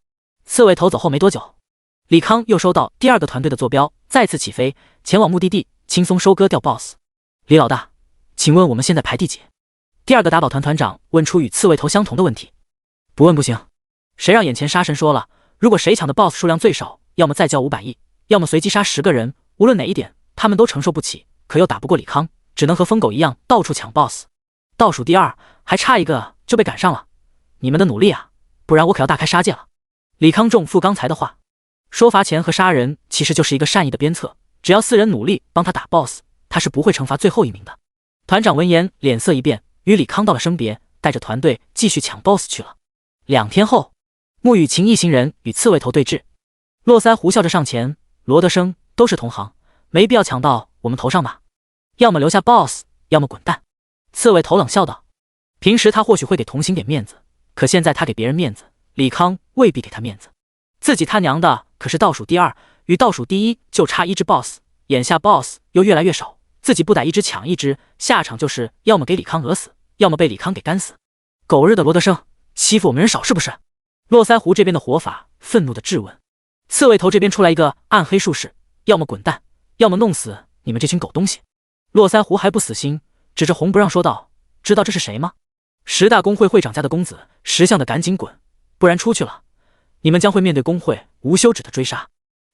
刺猬头走后没多久，李康又收到第2个团队的坐标，再次起飞，前往目的地，轻松收割掉 BOSS。李老大，请问我们现在排第几？第2个打宝团团长问出与刺猬头相同的问题。不问不行，谁让眼前杀神说了，如果谁抢的 BOSS 数量最少，要么再交500亿，要么随机杀10个人，无论哪一点，他们都承受不起，可又打不过李康，只能和疯狗一样到处抢 BOSS。倒数第2，还差1个就被赶上了，你们的努力啊，不然我可要大开杀戒了。李康重复刚才的话，说罚钱和杀人其实就是一个善意的鞭策，只要4人努力帮他打 BOSS， 他是不会惩罚最后1名的。团长闻言脸色一变，与李康道了声别，带着团队继续抢 BOSS 去了。2天后，穆雨晴一行人与刺猬头对峙，络腮胡笑着上前：罗德生，都是同行，没必要抢到我们头上吧，要么留下 BOSS， 要么滚蛋。刺猬头冷笑道：平时他或许会给同行点面子，可现在他给别人面子，李康未必给他面子。自己他娘的可是倒数第2，与倒数第1就差1只 BOSS， 眼下 BOSS 又越来越少，自己不打1只抢1只，下场就是要么给李康讹死，要么被李康给干死。狗日的罗德生，欺负我们人少是不是？络腮胡这边的活法愤怒的质问。刺猬头这边出来一个暗黑术士，要么滚蛋，要么弄死你们这群狗东西。络腮胡还不死心，指着红不让说道：知道这是谁吗？10大公会会长家的公子，10项的赶紧滚，不然出去了，你们将会面对公会无休止的追杀。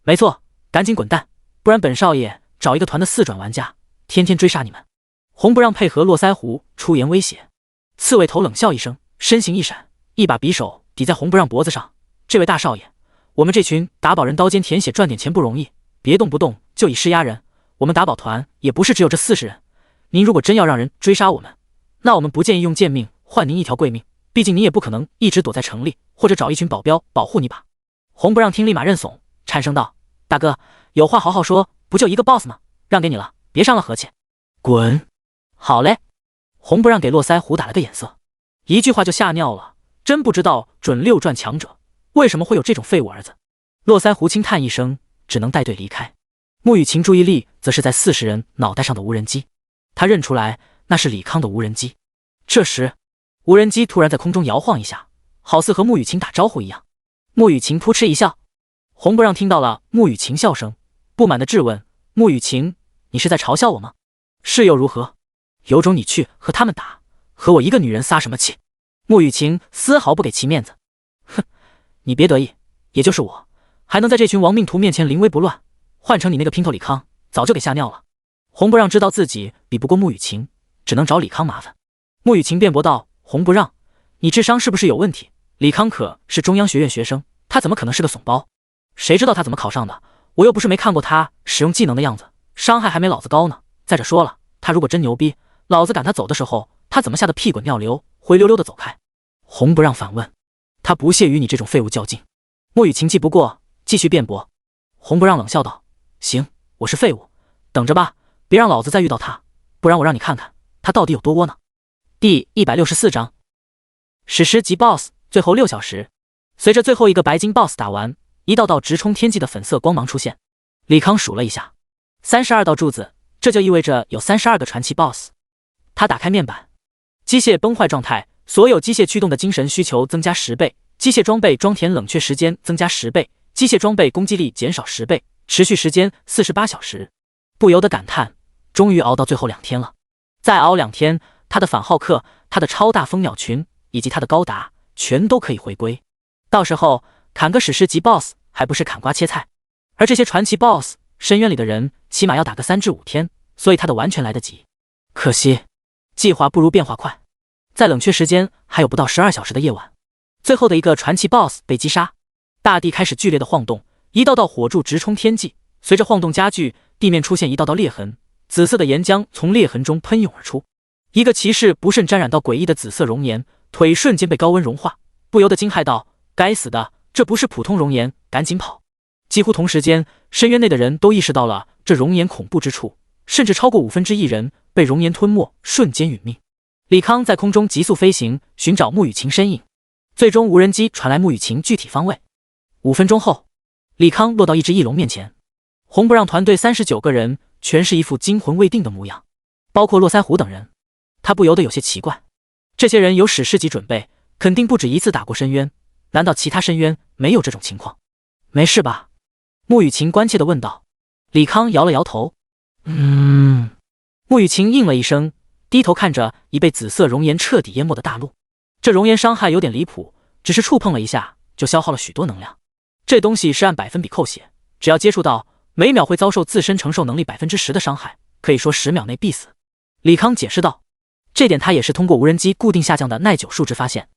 没错，赶紧滚蛋，不然本少爷找一个团的4转玩家，天天追杀你们。红不让配合络腮胡出言威胁。刺猬头冷笑一声，身形一闪，一把匕首抵在红不让脖子上：这位大少爷，我们这群打宝人刀尖舔血赚点钱不容易，别动不动就以势压人，我们打宝团也不是只有这40人，您如果真要让人追杀我们，那我们不建议用贱命换您一条贵命，毕竟你也不可能一直躲在城里，或者找一群保镖保护你吧。红不让听立马认怂，颤声道：大哥，有话好好说，不就一个 BOSS 吗？让给你了，别伤了和气。滚！好嘞。红不让给络腮胡打了个眼色，一句话就吓尿了，真不知道准6转强者为什么会有这种废物儿子。络腮胡轻叹一声，只能带队离开。穆雨晴注意力则是在40人脑袋上的无人机，他认出来那是李康的无人机。这时，无人机突然在空中摇晃一下，好似和穆雨晴打招呼一样。穆雨晴扑哧一笑。红不让听到了穆雨晴笑声，不满地质问：穆雨晴，你是在嘲笑我吗？是又如何？有种你去和他们打，和我一个女人撒什么气？穆雨晴丝毫不给其面子。哼，你别得意，也就是我还能在这群亡命徒面前临危不乱，换成你那个姘头李康早就给吓尿了。红不让知道自己比不过穆雨晴，只能找李康麻烦。穆雨晴辩驳道：红不让，你智商是不是有问题？李康可是中央学院学生，他怎么可能是个怂包？谁知道他怎么考上的？我又不是没看过他使用技能的样子，伤害还没老子高呢。再者说了，他如果真牛逼，老子赶他走的时候，他怎么吓得屁滚尿流，灰溜溜的走开？红不让反问：他不屑与你这种废物较劲。穆雨晴气不过，继续辩驳。红不让冷笑道：行，我是废物，等着吧，别让老子再遇到他，不然我让你看看他到底有多窝囊。第164章史诗级 BOSS 最后6小时。随着最后一个白金 BOSS 打完，一道道直冲天际的粉色光芒出现。李康数了一下，32道柱子，这就意味着有32个传奇 BOSS。他打开面板，机械崩坏状态，所有机械驱动的精神需求增加10倍，机械装备装填冷却时间增加10倍，机械装备攻击力减少10倍，持续时间48小时。不由得感叹，终于熬到最后2天了。再熬2天，他的反浩克，他的超大蜂鸟群以及他的高达全都可以回归。到时候砍个史诗级 BOSS 还不是砍瓜切菜？而这些传奇 BOSS， 深渊里的人起码要打个3至5天，所以他的完全来得及。可惜计划不如变化快，在冷却时间还有不到12小时的夜晚，最后的一个传奇 BOSS 被击杀，大地开始剧烈的晃动，一道道火柱直冲天际，随着晃动加剧，地面出现一道道裂痕，紫色的岩浆从裂痕中喷涌而出。一个骑士不慎沾染到诡异的紫色熔岩，腿瞬间被高温融化，不由得惊骇道：“该死的，这不是普通熔岩，赶紧跑！”几乎同时间，深渊内的人都意识到了这熔岩恐怖之处，甚至超过1/5人被熔岩吞没，瞬间殒命。李康在空中急速飞行，寻找穆雨晴身影，最终无人机传来穆雨晴具体方位。5分钟后，李康落到一只翼龙面前，红不让团队39个人全是一副惊魂未定的模样，包括络腮胡等人。他不由得有些奇怪，这些人有史诗级准备，肯定不止一次打过深渊，难道其他深渊没有这种情况？没事吧？穆雨晴关切地问道。李康摇了摇头。穆雨晴应了一声，低头看着已被紫色熔岩彻底淹没的大陆。这熔岩伤害有点离谱，只是触碰了一下就消耗了许多能量。这东西是按百分比扣血，只要接触到，每秒会遭受自身承受能力10%的伤害，可以说10秒内必死。李康解释道。这点他也是通过无人机固定下降的耐久数值发现。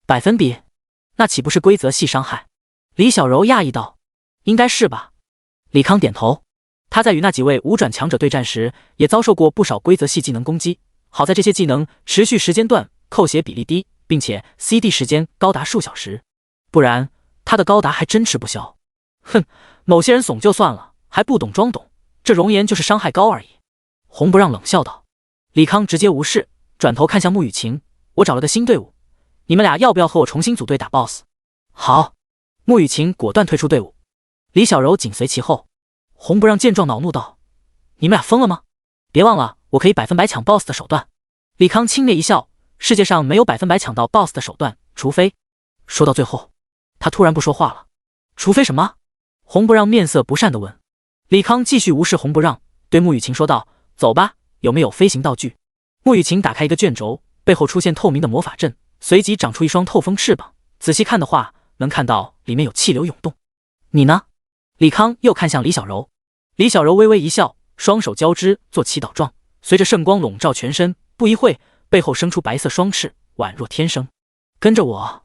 百分比？那岂不是规则系伤害？李小柔讶异道。应该是吧。李康点头。他在与那几位五转强者对战时，也遭受过不少规则系技能攻击，好在这些技能持续时间短，扣血比例低，并且 CD 时间高达数小时，不然他的高达还真吃不消。哼，某些人怂就算了，还不懂装懂，这熔岩就是伤害高而已。红不让冷笑道。李康直接无视，转头看向穆雨晴，我找了个新队伍，你们俩要不要和我重新组队打 BOSS？ 好。穆雨晴果断退出队伍，李小柔紧随其后。红不让见状恼怒道：你们俩疯了吗？别忘了我可以100%抢 BOSS 的手段。李康轻蔑一笑，世界上没有100%抢到 BOSS 的手段，除非……说到最后他突然不说话了。除非什么？红不让面色不善地问。李康继续无视红不让，对穆雨晴说道：走吧，有没有飞行道具？穆雨晴打开一个卷轴，背后出现透明的魔法阵，随即长出一双透风翅膀，仔细看的话能看到里面有气流涌动。你呢？李康又看向李小柔。李小柔微微一笑，双手交织做祈祷状，随着圣光笼罩全身，不一会背后生出白色双翅，宛若天生。跟着我。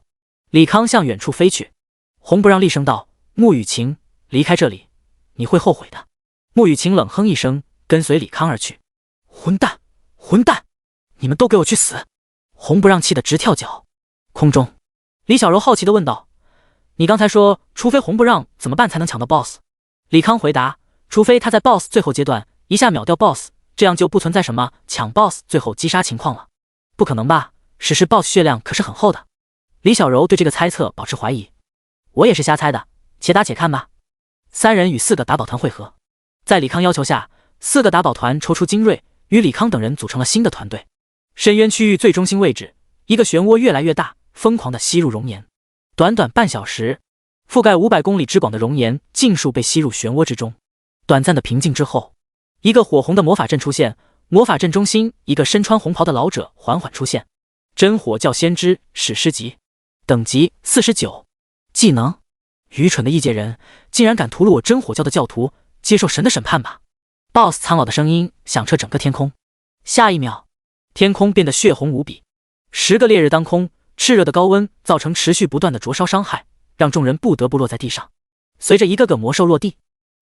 李康向远处飞去。红不让厉声道：穆雨晴，离开这里，你会后悔的。穆雨晴冷哼一声，跟随李康而去。混蛋，混蛋，你们都给我去死！红不让气得直跳脚。空中，李小柔好奇地问道：你刚才说除非红不让怎么办才能抢到 BOSS？ 李康回答：除非他在 BOSS 最后阶段一下秒掉 BOSS， 这样就不存在什么抢 BOSS 最后击杀情况了。不可能吧，史诗 BOSS 血量可是很厚的。李小柔对这个猜测保持怀疑。我也是瞎猜的，且打且看吧。3人与4个打宝团会合，在李康要求下，4个打宝团抽出精锐，与李康等人组成了新的团队。深渊区域最中心位置，一个漩涡越来越大，疯狂地吸入熔岩。短短半小时，覆盖500公里之广的熔岩尽数被吸入漩涡之中。短暂的平静之后，一个火红的魔法阵出现，魔法阵中心一个身穿红袍的老者缓缓出现。真火教先知史诗级，等级49，技能。愚蠢的异界人竟然敢屠戮我真火教的教徒，接受神的审判吧。 BOSS 苍老的声音响彻整个天空。下一秒，天空变得血红无比，10个烈日当空，炽热的高温造成持续不断的灼烧伤害，让众人不得不落在地上。随着一个个魔兽落地，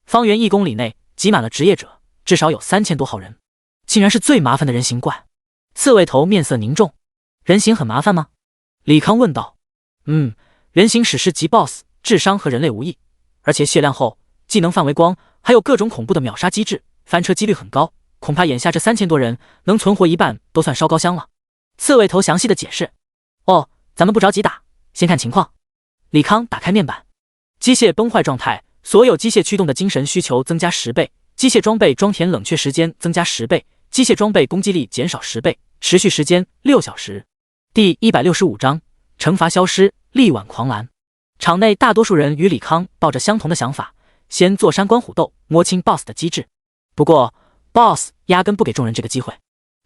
方圆1公里内挤满了职业者，至少有3000多号人，竟然是最麻烦的人形怪。刺猬头面色凝重：人形很麻烦吗？李康问道。人形史诗级 BOSS 智商和人类无异，而且血量厚，技能范围光，还有各种恐怖的秒杀机制，翻车几率很高，恐怕眼下这3000多人能存活一半都算烧高香了。刺猬头详细的解释。哦，咱们不着急打，先看情况。李康打开面板，机械崩坏状态，所有机械驱动的精神需求增加10倍，机械装备装填冷却时间增加10倍，机械装备攻击力减少10倍，持续时间6小时。第165章惩罚消失，力挽狂澜。场内大多数人与李康抱着相同的想法，先坐山观虎斗，摸清 BOSS 的机制。不过 BOSS 压根不给众人这个机会。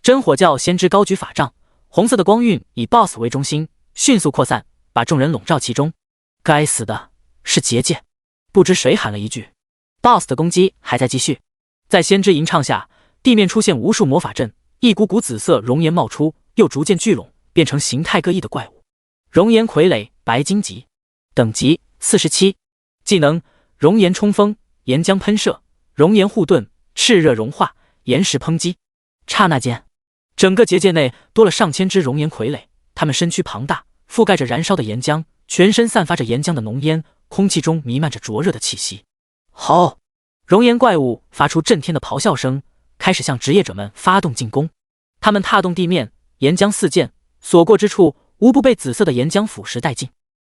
真火教先知高举法杖，红色的光晕以 BOSS 为中心，迅速扩散，把众人笼罩其中。该死的，是结界！不知谁喊了一句 ，BOSS 的攻击还在继续。在先知吟唱下，地面出现无数魔法阵，一股股紫色熔岩冒出，又逐渐聚拢，变成形态各异的怪物。熔岩傀儡白金级，等级47，技能熔岩冲锋、岩浆喷射、熔岩护盾、炽热融化、岩石抨击。刹那间，整个结界内多了上千只熔岩傀儡，它们身躯庞大，覆盖着燃烧的岩浆，全身散发着岩浆的浓烟，空气中弥漫着灼热的气息。吼！熔岩怪物发出震天的咆哮声，开始向职业者们发动进攻。他们踏动地面，岩浆四溅，所过之处无不被紫色的岩浆腐蚀殆尽。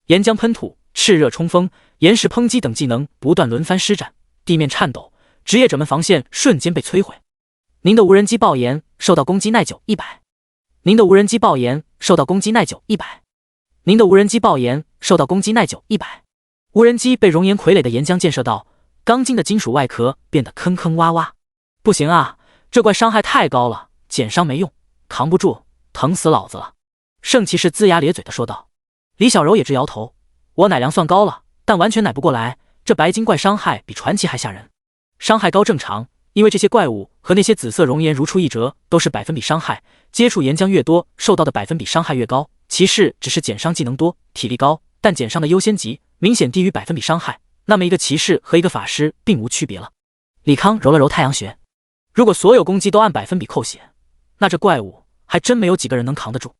岩浆喷吐、炽热冲锋、岩石抨击等技能不断轮番施展，地面颤抖，职业者们防线瞬间被摧毁。您的无人机爆炎，受到攻击耐久100。您的无人机爆炎，受到攻击耐久100。您的无人机爆炎，受到攻击耐久100。无人机被熔岩傀儡的岩浆溅射到，钢筋的金属外壳变得坑坑洼洼。不行啊，这怪伤害太高了，减伤没用，扛不住，疼死老子了。圣骑士龇牙咧嘴地说道。李小柔也直摇头，我奶量算高了，但完全奶不过来，这白金怪伤害比传奇还吓人。伤害高正常，因为这些怪物和那些紫色熔岩如出一辙，都是100%伤害，接触岩浆越多，受到的100%伤害越高。骑士只是减伤技能多，体力高，但减伤的优先级明显低于100%伤害，那么一个骑士和一个法师并无区别了。李康揉了揉太阳穴，如果所有攻击都按100%扣血，那这怪物还真没有几个人能扛得住。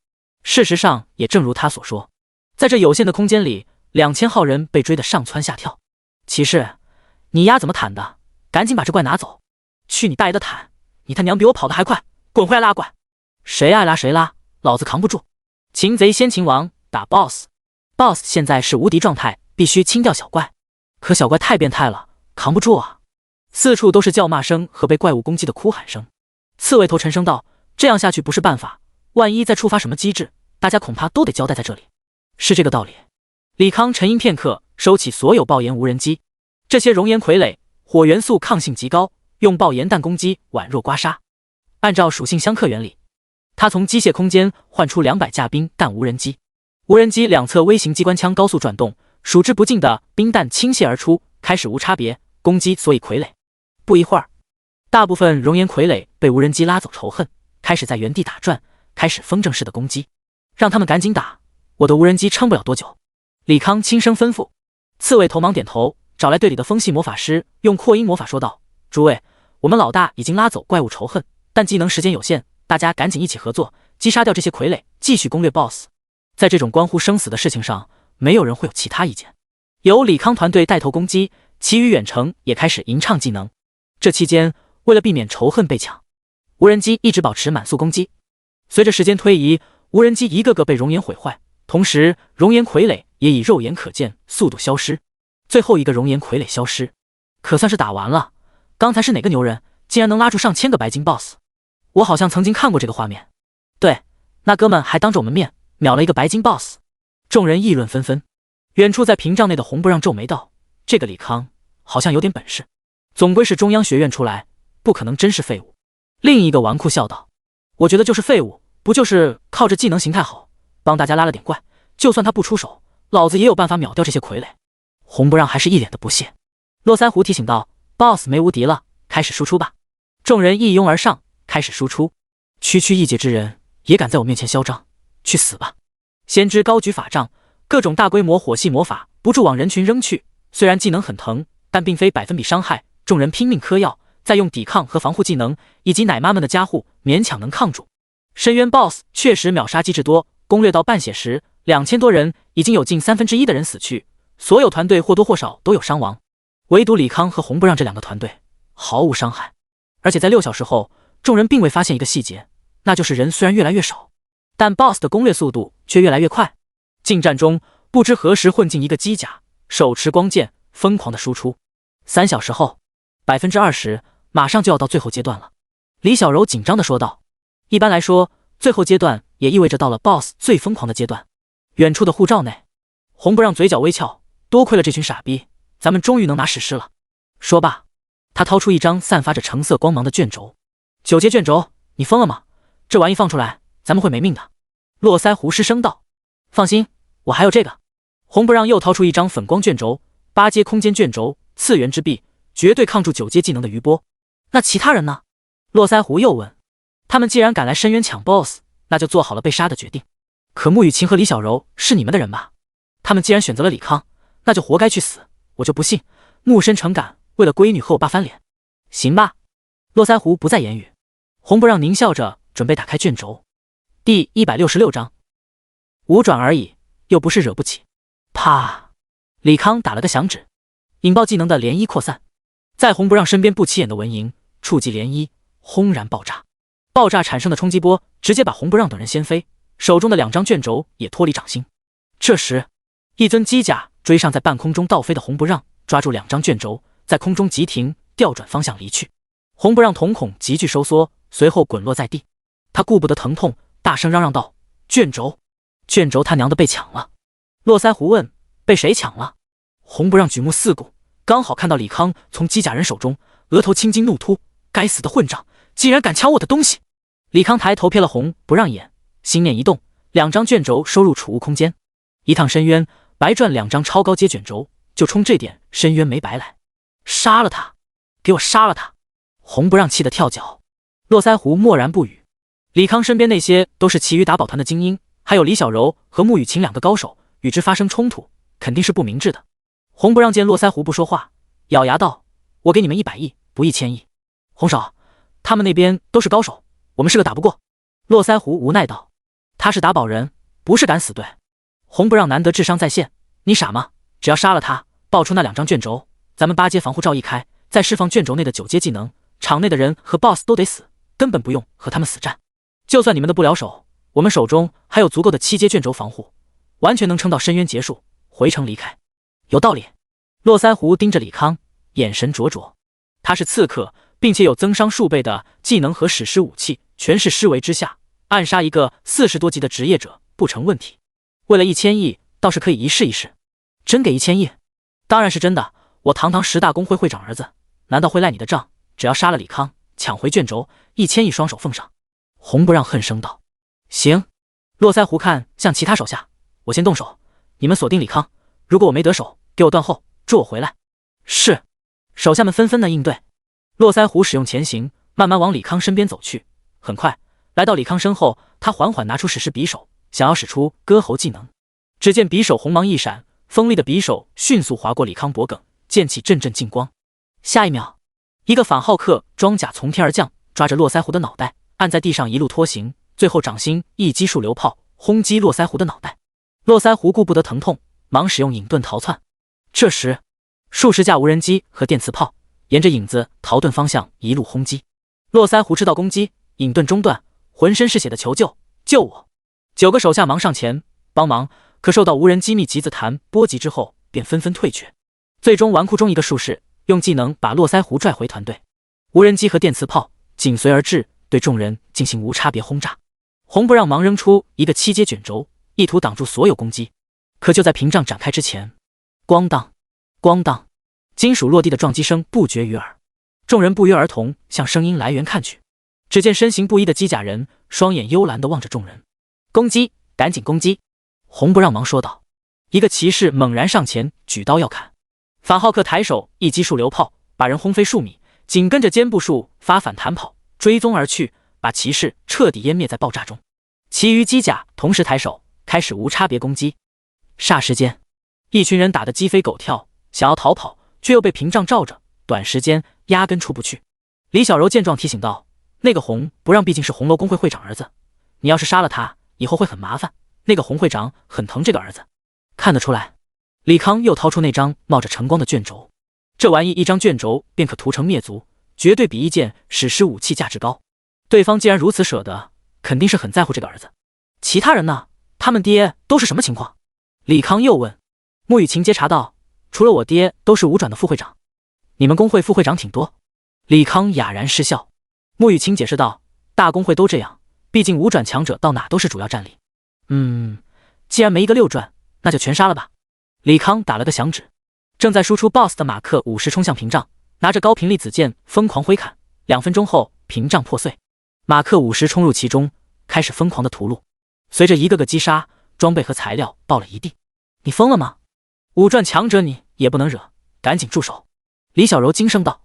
事实上也正如他所说，在这有限的空间里，2000号人被追得上蹿下跳。骑士，你丫怎么坦的？赶紧把这怪拿走！去你大爷的坦！你他娘比我跑得还快，滚回来拉怪！谁爱拉谁拉，老子扛不住！擒贼先擒王，打 BOSS。BOSS 现在是无敌状态，必须清掉小怪。可小怪太变态了，扛不住啊！四处都是叫骂声和被怪物攻击的哭喊声。刺猬头沉声道：“这样下去不是办法，万一再触发什么机制，大家恐怕都得交代在这里。”是这个道理。李康沉吟片刻，收起所有爆炎无人机。这些熔岩傀儡火元素抗性极高，用爆炎弹攻击宛若刮痧。按照属性相克原理，他从机械空间换出200架冰弹无人机。无人机两侧微型机关枪高速转动，数之不尽的冰弹倾泻而出，开始无差别攻击所以傀儡。不一会儿，大部分熔岩傀儡被无人机拉走仇恨，开始在原地打转，开始风筝式的攻击。让他们赶紧打，我的无人机撑不了多久。李康轻声吩咐。刺猬头忙点头，找来队里的风系魔法师，用扩音魔法说道：“诸位，我们老大已经拉走怪物仇恨，但技能时间有限，大家赶紧一起合作，击杀掉这些傀儡，继续攻略 BOSS。在这种关乎生死的事情上，没有人会有其他意见。”由李康团队带头攻击，其余远程也开始吟唱技能。这期间，为了避免仇恨被抢，无人机一直保持满速攻击。随着时间推移，无人机一个个被熔岩毁坏，同时熔岩傀儡也以肉眼可见速度消失。最后一个熔岩傀儡消失，可算是打完了。刚才是哪个牛人，竟然能拉住上千个白金 BOSS？ 我好像曾经看过这个画面。对，那哥们还当着我们面秒了一个白金 BOSS。众人议论纷纷。远处在屏障内的红不让皱眉道：“这个李康好像有点本事，总归是中央学院出来，不可能真是废物。”另一个纨绔笑道：“我觉得就是废物，不就是靠着技能形态好，帮大家拉了点怪，就算他不出手，老子也有办法秒掉这些傀儡。”红不让还是一脸的不屑。络腮胡提醒道：“BOSS 没无敌了，开始输出吧。”众人一拥而上，开始输出。区区异界之人也敢在我面前嚣张，去死吧！先知高举法杖，各种大规模火系魔法不住往人群扔去。虽然技能很疼，但并非100%伤害。众人拼命嗑药，再用抵抗和防护技能以及奶妈们的加护，勉强能抗住。深渊 BOSS 确实秒杀机制多，攻略到半血时，2000多人已经有近1/3的人死去，所有团队或多或少都有伤亡。唯独李康和红不让这两个团队毫无伤害。而且在6小时后，众人并未发现一个细节，那就是人虽然越来越少，但 BOSS 的攻略速度却越来越快。近战中不知何时混进一个机甲，手持光剑疯狂的输出。3小时后，20%马上就要到最后阶段了。李小柔紧张的说道：“一般来说，最后阶段也意味着到了 BOSS 最疯狂的阶段。”远处的护罩内，红不让嘴角微翘，多亏了这群傻逼，咱们终于能拿史诗了。说罢，他掏出一张散发着橙色光芒的卷轴。9阶卷轴，你疯了吗？这玩意放出来，咱们会没命的。络腮胡失声道。放心，我还有这个。红不让又掏出一张粉光卷轴，8阶空间卷轴，次元之臂，绝对抗住9阶技能的余波。那其他人呢？络腮胡又问。他们既然敢来深渊抢 BOSS， 那就做好了被杀的决定。可穆雨晴和李小柔是你们的人吧？他们既然选择了李康，那就活该去死。我就不信穆深诚敢为了闺女和我爸翻脸。行吧。络腮胡不再言语。红不让狞笑着准备打开卷轴。第166章5转而已，又不是惹不起。啪！李康打了个响指，引爆技能的涟漪扩散，在红不让身边不起眼的蚊蝇触及涟漪，轰然爆炸。爆炸产生的冲击波直接把红不让等人掀飞，手中的2张卷轴也脱离掌心。这时，一尊机甲追上在半空中倒飞的红不让，抓住2张卷轴，在空中急停，调转方向离去。红不让瞳孔急剧收缩，随后滚落在地。他顾不得疼痛，大声嚷嚷道：“卷轴，卷轴他娘的被抢了！”络腮胡问：“被谁抢了？”红不让举目四顾，刚好看到李康从机甲人手中，额头青筋怒突，该死的混账，竟然敢抢我的东西！李康抬头瞥了红不让眼，心念一动，2张卷轴收入储物空间。一趟深渊，白赚2张超高阶卷轴，就冲这点深渊没白来。杀了他！给我杀了他！红不让气得跳脚。络腮胡默然不语。李康身边那些都是其余打宝团的精英，还有李小柔和穆雨晴2个高手，与之发生冲突，肯定是不明智的。红不让见络腮胡不说话，咬牙道：“我给你们100亿，不1000亿。红手，他们那边都是高手，我们是个打不过。”络腮胡无奈道：“他是打宝人，不是敢死队。”红不让难得智商在线，你傻吗？只要杀了他，爆出那2张卷轴，咱们8阶防护罩一开，再释放卷轴内的9阶技能，场内的人和 BOSS 都得死，根本不用和他们死战。就算你们的不了手，我们手中还有足够的7阶卷轴防护，完全能撑到深渊结束，回城离开。有道理。络腮胡盯着李康，眼神灼灼。他是刺客，并且有增伤数倍的技能和史诗武器，全是施为之下，暗杀一个40多级的职业者不成问题。为了1000亿，倒是可以一试一试。真给1000亿？当然是真的。我堂堂10大公会会长儿子，难道会赖你的账？只要杀了李康，抢回卷轴，1000亿双手奉上。红不让恨声道：“行。”络腮胡看向其他手下：“我先动手，你们锁定李康，如果我没得手，给我断后，助我回来。”是。手下们纷纷的应对。络腮胡使用前行，慢慢往李康身边走去。很快来到李康身后，他缓缓拿出史诗匕首，想要使出割喉技能。只见匕首红芒一闪，锋利的匕首迅速划过李康脖颈，溅起阵阵劲光。下一秒，一个反浩克装甲从天而降，抓着络腮胡的脑袋按在地上一路拖行，最后掌心一击数流炮轰击络腮胡的脑袋。络腮胡顾不得疼痛，忙使用影盾逃窜。这时数十架无人机和电磁炮沿着影子逃遁方向一路轰击。络腮胡知道攻击，影盾中断，浑身是血的求救：“救我！”9个手下忙上前帮忙，可受到无人机密集子弹波及之后，便纷纷退却。最终纨绔中一个术士用技能把络腮胡拽回团队，无人机和电磁炮紧随而至，对众人进行无差别轰炸。红不让忙扔出一个7阶卷轴，意图挡住所有攻击。可就在屏障展开之前，咣当咣当，金属落地的撞击声不绝于耳。众人不约而同向声音来源看去，只见身形不一的机甲人双眼幽蓝地望着众人。攻击，赶紧攻击！红不让忙说道。一个骑士猛然上前，举刀要砍。反浩克抬手一击数流炮，把人轰飞数米，紧跟着肩部术发反弹跑，追踪而去，把骑士彻底湮灭在爆炸中。其余机甲同时抬手，开始无差别攻击。霎时间，一群人打得鸡飞狗跳，想要逃跑，却又被屏障罩着，短时间压根出不去。李小柔见状提醒道：“那个红不让毕竟是红楼工会会长儿子，你要是杀了他，以后会很麻烦。那个红会长很疼这个儿子。”看得出来，李康又掏出那张冒着晨光的卷轴，这玩意一张卷轴便可屠城灭族，绝对比一件史诗武器价值高。对方既然如此舍得，肯定是很在乎这个儿子。其他人呢？他们爹都是什么情况？李康又问。穆雨晴接茬道：“除了我爹，都是5转的副会长。你们工会副会长挺多。”李康哑然失笑。穆雨晴解释道：“大工会都这样，毕竟5转强者到哪都是主要战力。既然没一个6转，那就全杀了吧。”李康打了个响指，正在输出 BOSS 的马克50冲向屏障，拿着高频粒子剑疯狂挥砍。2分钟后，屏障破碎，马克50冲入其中，开始疯狂的屠戮。随着一个个击杀，装备和材料爆了一地。你疯了吗？五转强者你也不能惹，赶紧住手！李小柔惊声道：“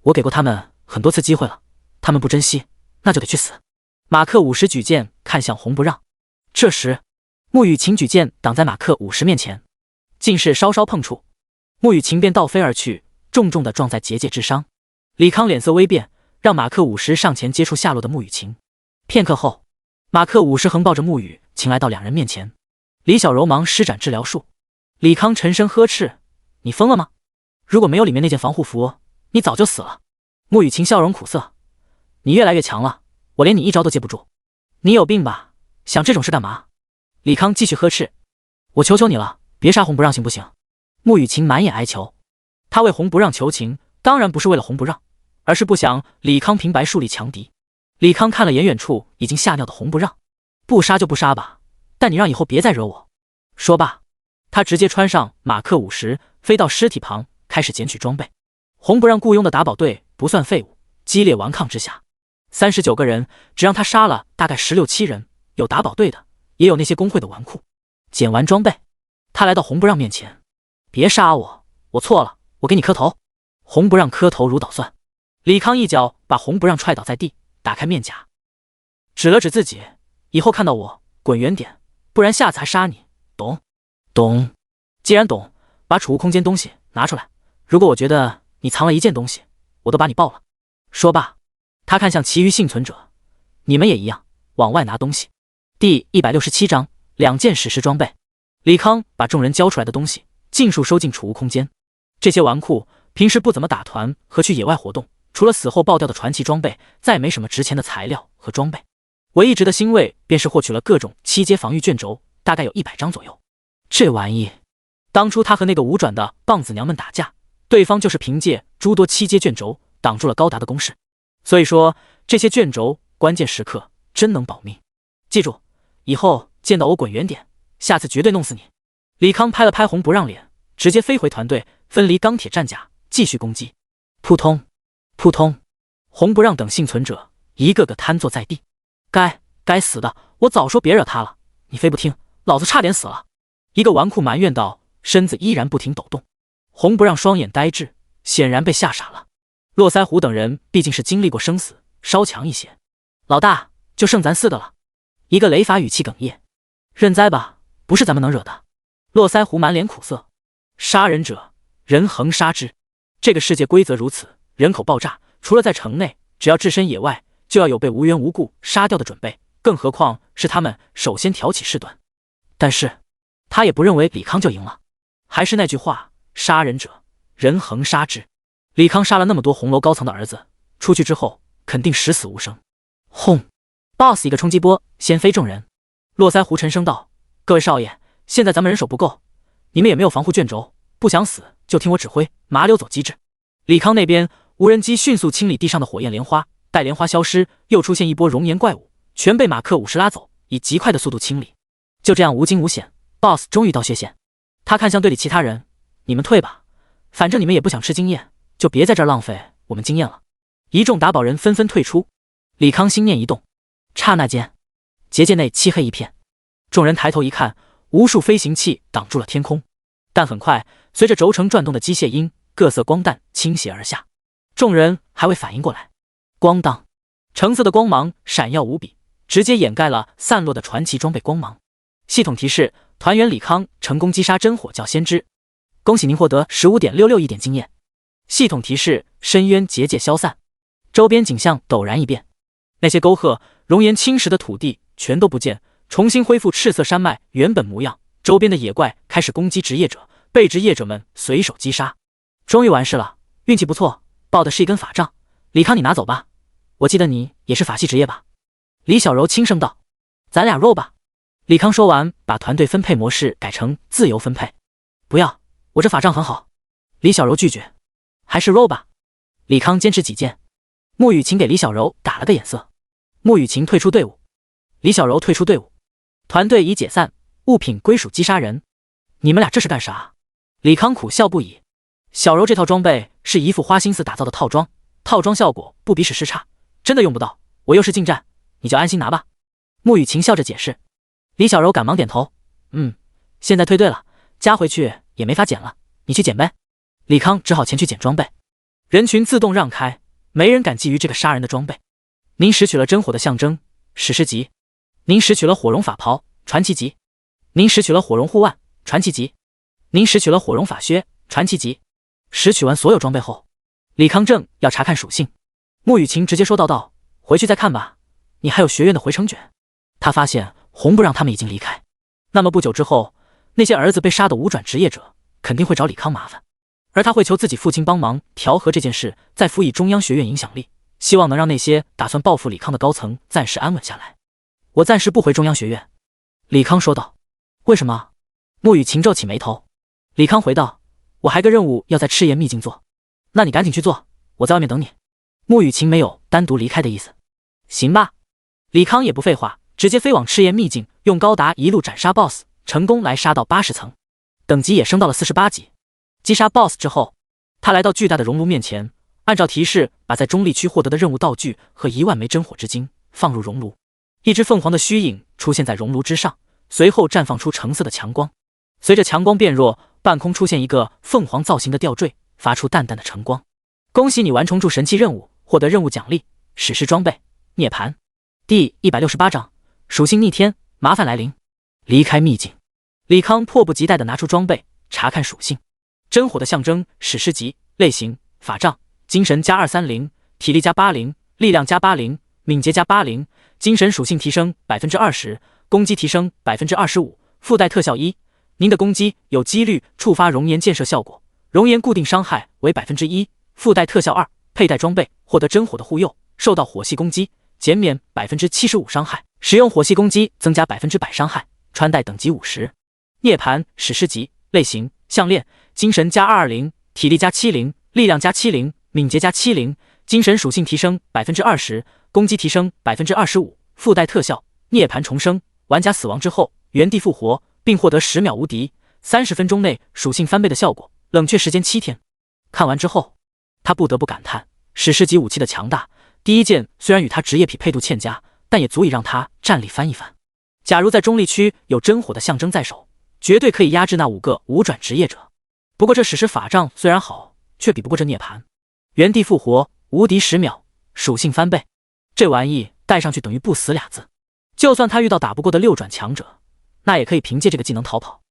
我给过他们很多次机会了，他们不珍惜，那就得去死。”马克50举剑看向红不让，这时穆雨晴举剑挡在马克50面前，竟是稍稍碰触，穆雨晴便倒飞而去，重重地撞在结界之上。李康脸色微变，让马克50上前接触下落的穆雨晴。片刻后，马克50横抱着穆雨晴来到两人面前，李小柔忙施展治疗术。李康沉声呵斥：“你疯了吗？如果没有里面那件防护服，你早就死了。”穆雨晴笑容苦涩：“你越来越强了，我连你一招都接不住。你有病吧？想这种事干嘛？”李康继续呵斥：“我求求你了，别杀红不让行不行？”穆雨晴满眼哀求，他为红不让求情，当然不是为了红不让，而是不想李康平白树立强敌。李康看了眼远处已经吓尿的红不让：“不杀就不杀吧，但你让以后别再惹我。”说罢，他直接穿上马克50，飞到尸体旁，开始捡取装备。红不让雇佣的打宝队不算废物，激烈顽抗之下，39个人只让他杀了大概16、17人，有打宝队的，也有那些工会的纨绔。捡完装备，他来到红不让面前：“别杀我，我错了，我给你磕头。”红不让磕头如捣蒜。李康一脚把红不让踹倒在地，打开面甲，指了指自己：“以后看到我滚远点，不然下次还杀你，懂？”“懂。”“既然懂，把储物空间东西拿出来，如果我觉得你藏了一件东西，我都把你爆了。”说罢，他看向其余幸存者：“你们也一样，往外拿东西。”第167章2件史诗装备。李康把众人交出来的东西尽数收进储物空间。这些纨绔平时不怎么打团和去野外活动，除了死后爆掉的传奇装备，再没什么值钱的材料和装备。唯一值得欣慰便是获取了各种7阶防御卷轴，大概有100张左右。这玩意，当初他和那个5转的棒子娘们打架，对方就是凭借诸多7阶卷轴挡住了高达的攻势。所以说，这些卷轴关键时刻真能保命。记住，以后见到我滚远点，下次绝对弄死你。李康拍了拍红不让脸，直接飞回团队，分离钢铁战甲，继续攻击。扑通扑通，红不让等幸存者一个个瘫坐在地。该死的，我早说别惹他了，你非不听，老子差点死了。一个纨绔埋怨道，身子依然不停抖动。红不让双眼呆滞，显然被吓傻了。络腮胡等人毕竟是经历过生死，稍强一些。老大，就剩咱4个了。一个雷法语气哽咽：“认栽吧，不是咱们能惹的。”络腮胡满脸苦涩：“杀人者，人恒杀之。这个世界规则如此，人口爆炸，除了在城内，只要置身野外，就要有被无缘无故杀掉的准备，更何况是他们首先挑起事端。”但是他也不认为李康就赢了。还是那句话，杀人者，人恒杀之。李康杀了那么多红楼高层的儿子，出去之后肯定十死无生。轰 ！BOSS 一个冲击波，掀飞众人。络腮胡沉声道：“各位少爷，现在咱们人手不够，你们也没有防护卷轴，不想死就听我指挥，麻溜走机制。”李康那边，无人机迅速清理地上的火焰莲花，待莲花消失，又出现一波熔岩怪物，全被马克50拉走，以极快的速度清理。就这样无惊无险 ，BOSS 终于到血线。他看向队里其他人：“你们退吧，反正你们也不想吃经验，就别在这儿浪费我们经验了。”一众打宝人纷纷退出。李康心念一动，刹那间，结界内漆黑一片。众人抬头一看，无数飞行器挡住了天空，但很快，随着轴承转动的机械音，各色光弹倾泻而下。众人还未反应过来，咣当，橙色的光芒闪耀无比，直接掩盖了散落的传奇装备光芒。系统提示：团员李康成功击杀真火教先知，恭喜您获得 15.661 点经验。系统提示：深渊结界消散。周边景象陡然一变，那些沟壑、熔岩侵蚀的土地全都不见，重新恢复赤色山脉原本模样。周边的野怪开始攻击职业者，被职业者们随手击杀。终于完事了，运气不错，报的是一根法杖。李康，你拿走吧。我记得你也是法系职业吧？李小柔轻声道：“咱俩肉吧。”李康说完，把团队分配模式改成自由分配。不要，我这法杖很好。李小柔拒绝。还是肉吧。李康坚持己见。穆雨晴给李小柔打了个眼色。穆雨晴退出队伍，李小柔退出队伍，团队已解散，物品归属击杀人。你们俩这是干啥？李康苦笑不已。小柔这套装备是一副花心思打造的套装，套装效果不比史诗差，真的用不到，我又是近战，你就安心拿吧。穆雨晴笑着解释。李小柔赶忙点头，现在退队了，加回去也没法捡了，你去捡呗。李康只好前去捡装备。人群自动让开，没人敢觊觎这个杀人的装备。您拾取了真火的象征，史诗级。您拾取了火绒法袍，传奇级。您拾取了火绒护腕，传奇级。您拾取了火绒法靴，传奇级。拾取完所有装备后，李康正要查看属性，穆雨晴直接说道：“回去再看吧，你还有学院的回程卷。”他发现红不让他们已经离开，那么不久之后，那些儿子被杀的无转职业者肯定会找李康麻烦，而他会求自己父亲帮忙调和这件事，再辅以中央学院影响力，希望能让那些打算报复李康的高层暂时安稳下来。我暂时不回中央学院，李康说道。为什么？穆雨晴皱起眉头。李康回道：“我还个任务要在赤焰秘境做，那你赶紧去做，我在外面等你。”穆雨晴没有单独离开的意思。行吧。李康也不废话，直接飞往赤焰秘境，用高达一路斩杀 BOSS， 成功来杀到80层，等级也升到了48级。击杀 BOSS 之后，他来到巨大的熔炉面前，按照提示把在中立区获得的任务道具和1万枚真火之晶放入熔炉。一只凤凰的虚影出现在熔炉之上，随后绽放出橙色的强光。随着强光变弱，半空出现一个凤凰造型的吊坠，发出淡淡的橙光。恭喜你完成住神器任务，获得任务奖励史诗装备涅槃。第168章属性逆天，麻烦来临。离开秘境，李康迫不及待地拿出装备查看属性。真火的象征史诗级，类型法杖，精神加230，体力加80，力量加80，敏捷加80，精神属性提升 20%， 攻击提升 25%， 附带特效1，您的攻击有几率触发熔岩建设效果，熔岩固定伤害为 1%， 附带特效2，佩戴装备获得真火的护佑，受到火系攻击减免 75% 伤害，使用火系攻击增加 100% 伤害，穿戴等级50。涅槃史诗级，类型项链，精神加220，体力加70，力量加70，敏捷加70，精神属性提升 20%， 攻击提升 25%， 附带特效涅槃重生，玩家死亡之后原地复活，并获得10秒无敌，30分钟内属性翻倍的效果，冷却时间7天。看完之后，他不得不感叹史诗级武器的强大。第一件虽然与他职业匹配度欠佳，但也足以让他战力翻一番。假如在中立区有真火的象征在手，绝对可以压制那5个无转职业者。不过这史诗法杖虽然好，却比不过这涅槃。原地复活，无敌10秒，属性翻倍，这玩意戴上去等于不死2字。就算他遇到打不过的6转强者，那也可以凭借这个技能逃跑。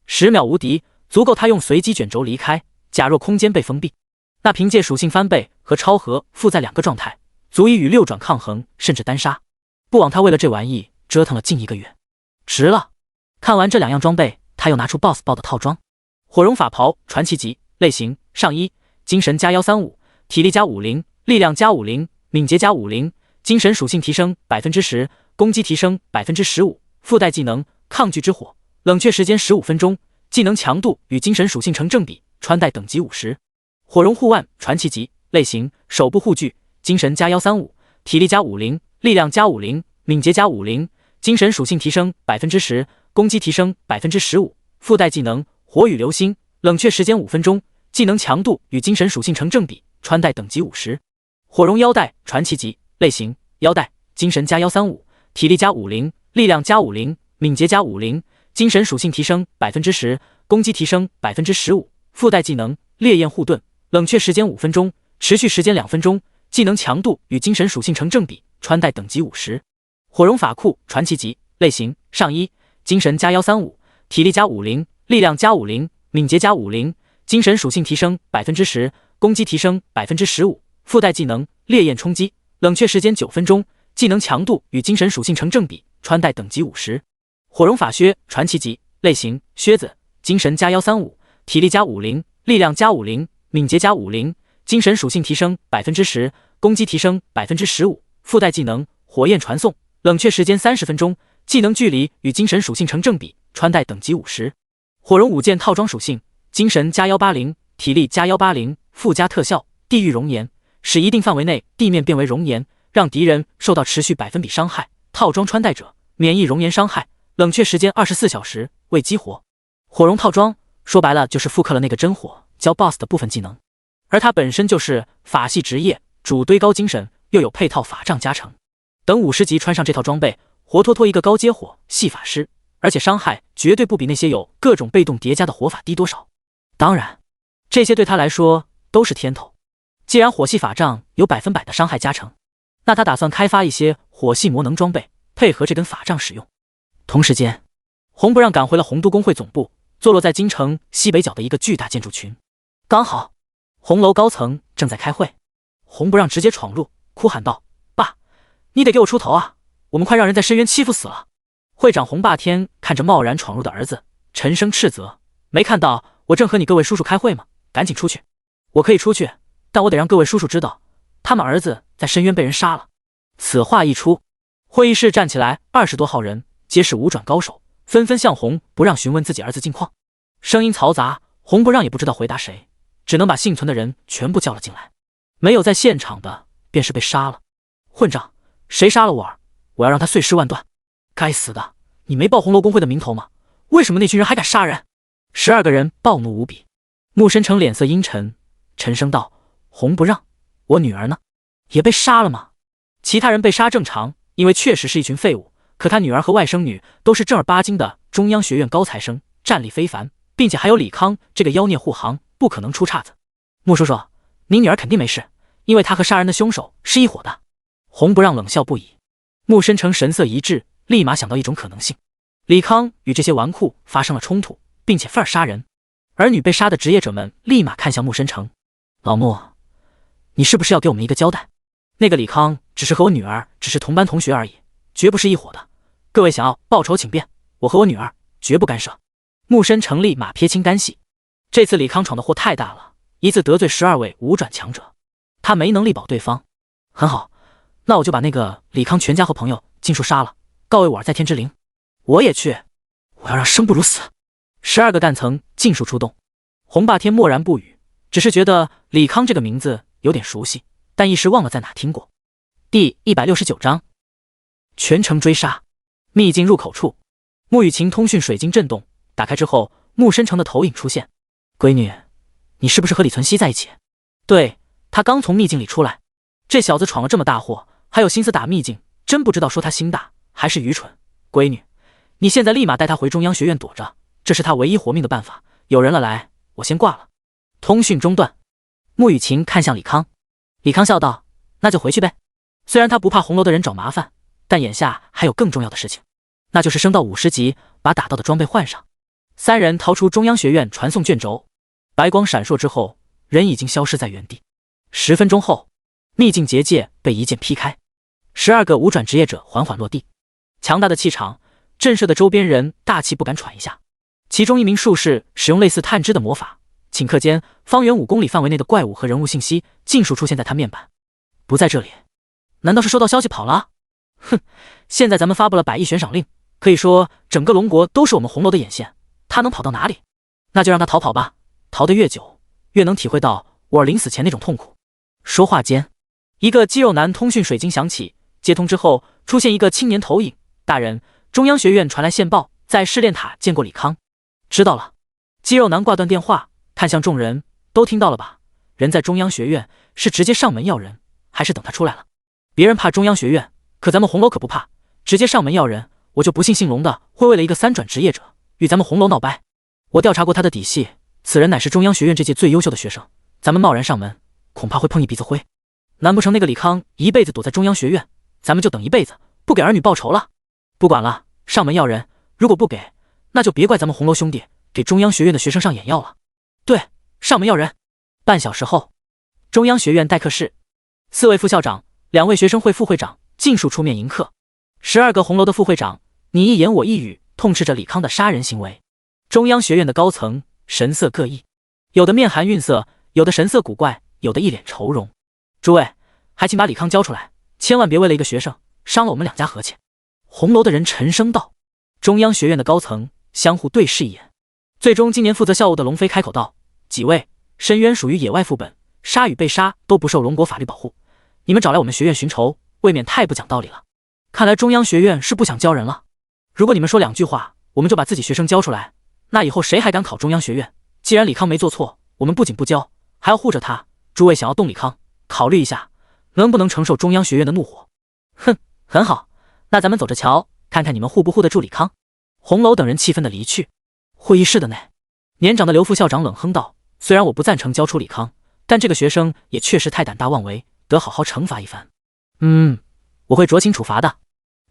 10秒无敌，足够他用随机卷轴离开。假若空间被封闭，那凭借属性翻倍和超合附在2个状态，足以与6转抗衡，甚至单杀。不枉他为了这玩意折腾了近1个月，值了。看完这2样装备，他又拿出 BOSS 包的套装。火绒法袍传奇级，类型上衣，精神加135，体力加50，力量加50，敏捷加50，精神属性提升 10%， 攻击提升 15%， 附带技能抗拒之火，冷却时间15分钟，技能强度与精神属性成正比，穿戴等级50。火绒护腕传奇级，类型手部护具，精神加135，体力加50，力量加50，敏捷加50，精神属性提升 10%， 攻击提升 15%， 附带技能火雨流星，冷却时间5分钟，技能强度与精神属性成正比，穿戴等级50。火绒腰带传奇级，类型腰带，精神加135，体力加50，力量加50，敏捷加50，精神属性提升 10%， 攻击提升 15%， 附带技能烈焰护盾，冷却时间5分钟，持续时间2分钟，技能强度与精神属性成正比，穿戴等级50。火绒法裤传奇级，类型上衣，精神加135，体力加50，力量加50，敏捷加50，精神属性提升 10%， 攻击提升 15%， 附带技能烈焰冲击，冷却时间9分钟，技能强度与精神属性成正比，穿戴等级50。火绒法靴传奇级，类型靴子，精神加135，体力加50，力量加50，敏捷加50，精神属性提升 10%， 攻击提升 15%， 附带技能火焰传送，冷却时间30分钟，技能距离与精神属性成正比，穿戴等级50。火绒5件套装属性，精神加180，体力加180，附加特效地狱熔岩，使一定范围内地面变为熔岩，让敌人受到持续100%伤害。套装穿戴者免疫熔岩伤害，冷却时间24小时，未激活。火绒套装说白了就是复刻了那个真火教 BOSS 的部分技能，而它本身就是法系职业，主堆高精神，又有配套法杖加成。等50级穿上这套装备，活脱脱一个高阶火系法师，而且伤害绝对不比那些有各种被动叠加的火法低多少。当然，这些对他来说都是天头。既然火系法杖有100%的伤害加成，那他打算开发一些火系魔能装备，配合这根法杖使用。同时间，红不让赶回了洪都公会总部，坐落在京城西北角的一个巨大建筑群。刚好，红楼高层正在开会，红不让直接闯入，哭喊道：“爸，你得给我出头啊！我们快让人在深渊欺负死了！”会长洪霸天看着贸然闯入的儿子，沉声斥责：“没看到我正和你各位叔叔开会吗？赶紧出去！我可以出去，但我得让各位叔叔知道，他们儿子在深渊被人杀了。”此话一出，会议室站起来20多号人，皆是武转高手，纷纷向洪不让询问自己儿子近况，声音嘈杂，洪不让也不知道回答谁，只能把幸存的人全部叫了进来。没有在现场的，便是被杀了。混账，谁杀了我儿？我要让他碎尸万段！该死的，你没报红楼公会的名头吗？为什么那群人还敢杀人？12个人暴怒无比。穆深成脸色阴沉，沉声道：“洪不让，我女儿呢？也被杀了吗？”其他人被杀正常，因为确实是一群废物。可他女儿和外甥女都是正儿八经的中央学院高材生，战力非凡，并且还有李康这个妖孽护航，不可能出岔子。穆叔叔，您女儿肯定没事，因为她和杀人的凶手是一伙的。洪不让冷笑不已。穆深成神色一滞，立马想到一种可能性：李康与这些纨绔发生了冲突，并且愤而杀人。儿女被杀的职业者们立马看向穆深成：“老穆，你是不是要给我们一个交代？那个李康只是和我女儿只是同班同学而已，绝不是一伙的。各位想要报仇请便，我和我女儿绝不干涉。”穆深成立马撇清干系。这次李康闯的祸太大了，一次得罪12位武转强者，他没能力保对方。很好，那我就把那个李康全家和朋友尽数杀了，告慰我儿在天之灵。我也去，我要让生不如死。12个干层尽数出动。洪霸天默然不语，只是觉得李康这个名字有点熟悉，但一时忘了在哪听过。第169章，全城追杀。秘境入口处，穆雨晴通讯水晶震动，打开之后，穆深成的投影出现。闺女，你是不是和李存熙在一起？对，他刚从秘境里出来。这小子闯了这么大祸，还有心思打秘境，真不知道说他心大还是愚蠢。闺女，你现在立马带他回中央学院躲着，这是他唯一活命的办法。有人了来，我先挂了。通讯中断，穆雨晴看向李康。李康笑道：“那就回去呗。”虽然他不怕红楼的人找麻烦，但眼下还有更重要的事情，那就是升到50级，把打到的装备换上。3人掏出中央学院传送卷轴，白光闪烁之后，人已经消失在原地。10分钟后，秘境结界被一剑劈开，12个武转职业者缓缓落地。强大的气场震慑的周边人大气不敢喘一下。其中一名术士使用类似探知的魔法，顷刻间方圆5公里范围内的怪物和人物信息尽数出现在他面板。不在这里，难道是收到消息跑了？哼，现在咱们发布了100亿悬赏令，可以说整个龙国都是我们红楼的眼线，他能跑到哪里？那就让他逃跑吧，逃得越久，越能体会到我儿临死前那种痛苦。说话间，一个肌肉男通讯水晶响起，接通之后出现一个青年投影。大人，中央学院传来线报，在试炼塔见过李康。知道了。肌肉男挂断电话，看向众人，都听到了吧？人在中央学院，是直接上门要人，还是等他出来了？别人怕中央学院，可咱们红楼可不怕，直接上门要人，我就不信姓龙的会为了一个3转职业者与咱们红楼闹掰。我调查过他的底细，此人乃是中央学院这届最优秀的学生，咱们贸然上门，恐怕会碰一鼻子灰。难不成那个李康一辈子躲在中央学院，咱们就等一辈子，不给儿女报仇了？不管了，上门要人，如果不给，那就别怪咱们红楼兄弟给中央学院的学生上眼药了。对，上门要人。半小时后，中央学院待客室，4位副校长、2位学生会副会长尽数出面迎客。12个红楼的副会长你一言我一语痛斥着李康的杀人行为。中央学院的高层神色各异，有的面含愠色，有的神色古怪，有的一脸愁容。诸位，还请把李康交出来，千万别为了一个学生伤了我们2家和气。红楼的人沉声道。中央学院的高层相互对视一眼，最终今年负责校务的龙飞开口道：“几位，深渊属于野外副本，杀与被杀都不受龙国法律保护，你们找来我们学院寻仇，未免太不讲道理了。看来中央学院是不想交人了。如果你们说2句话，我们就把自己学生交出来，那以后谁还敢考中央学院？既然李康没做错，我们不仅不交，还要护着他。诸位想要动李康，考虑一下，能不能承受中央学院的怒火？”哼，很好，那咱们走着瞧，看看你们护不护得住李康。红楼等人气愤地离去。会议室的内，年长的刘副校长冷哼道：“虽然我不赞成交出李康，但这个学生也确实太胆大妄为，得好好惩罚一番。”我会酌情处罚的。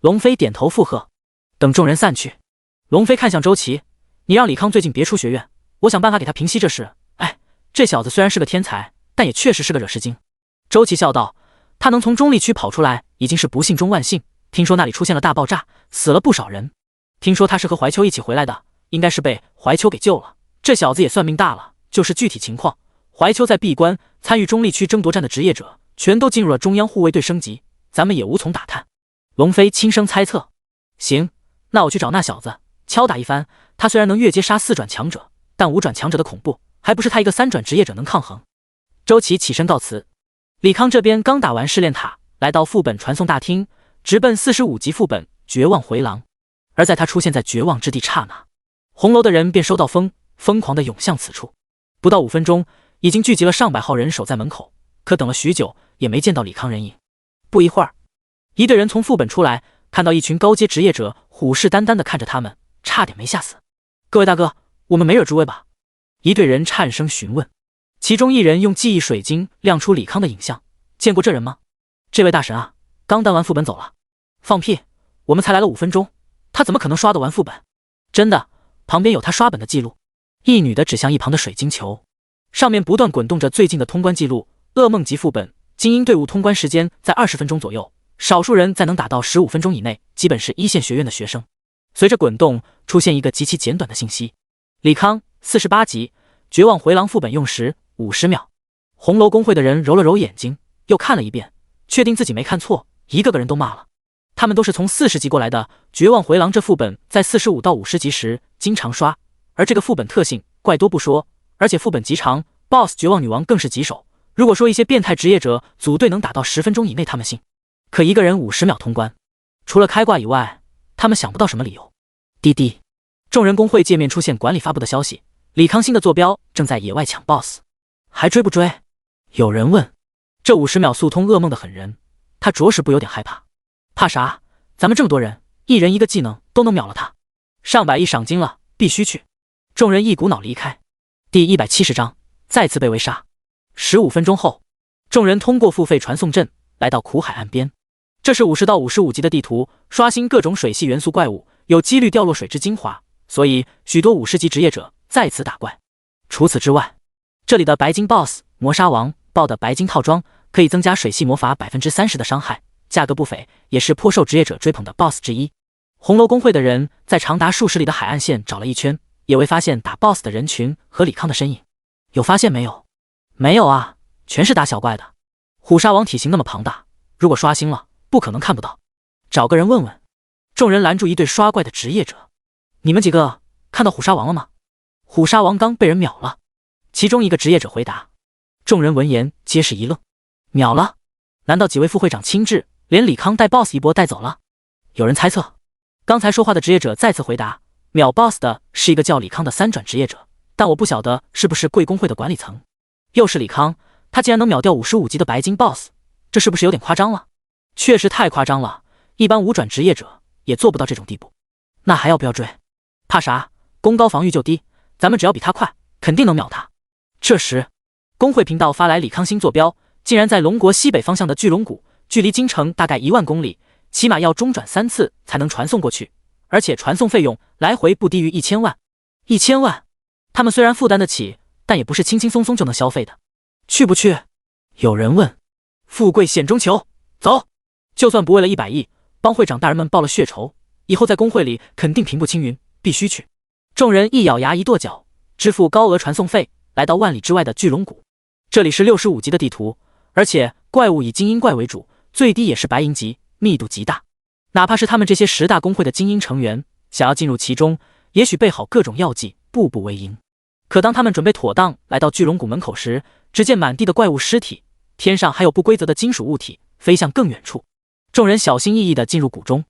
龙飞点头附和。等众人散去，龙飞看向周琦：“你让李康最近别出学院，我想办法给他平息这事。这小子虽然是个天才，但也确实是个惹事精。”周琦笑道：“他能从中立区跑出来，已经是不幸中万幸。听说那里出现了大爆炸，死了不少人。听说他是和怀秋一起回来的，应该是被怀秋给救了。这小子也算命大了。就是具体情况，怀秋在闭关，参与中立区争夺战的职业者全都进入了中央护卫队升级，咱们也无从打探。”龙飞轻声猜测：“行，那我去找那小子，敲打一番。他虽然能越阶杀4转强者，但5转强者的恐怖，还不是他一个3转职业者能抗衡。”周琦起身告辞。李康这边刚打完试炼塔，来到副本传送大厅，直奔45级副本绝望回廊。而在他出现在绝望之地刹那，红楼的人便收到风，疯狂地涌向此处。不到5分钟，已经聚集了上百号人守在门口，可等了许久，也没见到李康人影。不一会儿，一队人从副本出来，看到一群高阶职业者虎视眈眈地看着他们，差点没吓死。“各位大哥，我们没惹诸位吧？”一队人颤声询问。其中一人用记忆水晶亮出李康的影像：“见过这人吗？这位大神啊，刚单完副本走了。”“放屁，我们才来了5分钟，他怎么可能刷得完副本？”“真的，旁边有他刷本的记录。”一女的指向一旁的水晶球，上面不断滚动着最近的通关记录：噩梦级副本，精英队伍通关时间在20分钟左右，少数人在能打到15分钟以内，基本是一线学院的学生。随着滚动，出现一个极其简短的信息：李康48级，绝望回廊副本用时50秒。红楼工会的人揉了揉眼睛，又看了一遍，确定自己没看错，一个个人都骂了。他们都是从40级过来的，绝望回廊这副本在45到50级时经常刷，而这个副本特性怪多不说，而且副本极长 ，BOSS 绝望女王更是棘手。如果说一些变态职业者组队能打到10分钟以内，他们信。可一个人50秒通关，除了开挂以外，他们想不到什么理由。滴滴，众人工会界面出现管理发布的消息：李康新的坐标正在野外抢 BOSS， 还追不追？有人问。这50秒速通噩梦的狠人，他着实不有点害怕。怕啥？咱们这么多人，一人一个技能都能秒了他。上百亿赏金了，必须去。众人一股脑离开。第170章再次被围杀。15分钟后，众人通过付费传送阵来到苦海岸边。这是50到55级的地图，刷新各种水系元素怪物，有几率掉落水之精华，所以许多50级职业者在此打怪。除此之外，这里的白金 BOSS 魔杀王爆的白金套装可以增加水系魔法 30% 的伤害，价格不菲，也是颇受职业者追捧的 BOSS 之一。红楼工会的人在长达数十里的海岸线找了一圈，也未发现打 BOSS 的人群和李康的身影。有发现没有？没有啊，全是打小怪的。虎鲨王体型那么庞大，如果刷新了，不可能看不到。找个人问问。众人拦住一队刷怪的职业者：“你们几个看到虎鲨王了吗？”虎鲨王刚被人秒了。其中一个职业者回答。众人闻言皆是一愣：“秒了？难道几位副会长亲至，连李康带 BOSS 一波带走了？”有人猜测。刚才说话的职业者再次回答：“秒 BOSS 的是一个叫李康的3转职业者，但我不晓得是不是贵工会的管理层。又是李康，他竟然能秒掉55级的白金 BOSS， 这是不是有点夸张了？”确实太夸张了，一般5转职业者也做不到这种地步。那还要不要追？怕啥？攻高防御就低，咱们只要比他快，肯定能秒他。这时，工会频道发来李康新坐标，竟然在龙国西北方向的巨龙谷，距离京城大概1万公里，起码要中转3次才能传送过去，而且传送费用来回不低于1000万。1000万，他们虽然负担得起，但也不是轻轻松松就能消费的。去不去？有人问。富贵险中求，走！就算不为了100亿，帮会长大人们报了血仇，以后在工会里肯定平步青云，必须去。众人一咬牙一跺脚，支付高额传送费，来到万里之外的巨龙谷。这里是65级的地图，而且怪物以精英怪为主，最低也是白银级，密度极大。哪怕是他们这些10大工会的精英成员，想要进入其中，也许备好各种药剂，步步为营。可当他们准备妥当来到巨龙谷门口时，只见满地的怪物尸体，天上还有不规则的金属物体飞向更远处。众人小心翼翼地进入谷中，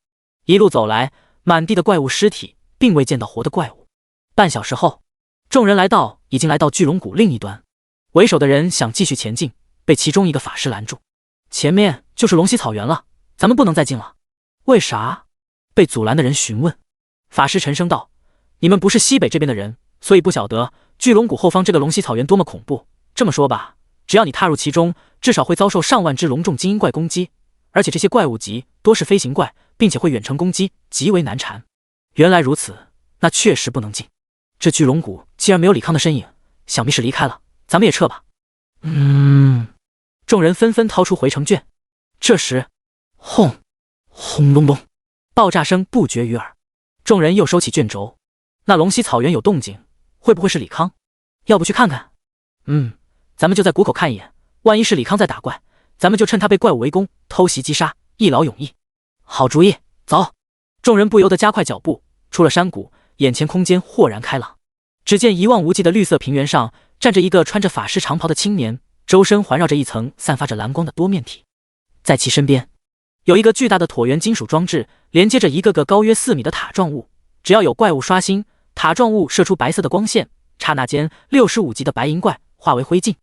一路走来，满地的怪物尸体，并未见到活的怪物。半小时后，众人已经来到巨龙谷另一端。为首的人想继续前进，被其中一个法师拦住：“前面就是龙溪草原了，咱们不能再进了。”为啥？被阻拦的人询问。法师沉声道：“你们不是西北这边的人，所以不晓得巨龙谷后方这个龙息草原多么恐怖。这么说吧，只要你踏入其中，至少会遭受上万只龙种精英怪攻击，而且这些怪物级多是飞行怪，并且会远程攻击，极为难缠。”原来如此，那确实不能进。这巨龙谷既然没有李康的身影，想必是离开了，咱们也撤吧。众人纷纷掏出回程券。这时，轰轰隆隆，爆炸声不绝于耳。众人又收起卷轴。那龙息草原有动静，会不会是李康？要不去看看？咱们就在谷口看一眼，万一是李康在打怪，咱们就趁他被怪物围攻，偷袭击杀，一劳永逸。好主意，走！众人不由得加快脚步，出了山谷，眼前空间豁然开朗。只见一望无际的绿色平原上，站着一个穿着法师长袍的青年，周身环绕着一层散发着蓝光的多面体。在其身边，有一个巨大的椭圆金属装置，连接着一个个高约4米的塔状物。只要有怪物刷新，塔状物射出白色的光线，刹那间65级的白银怪化为灰烬。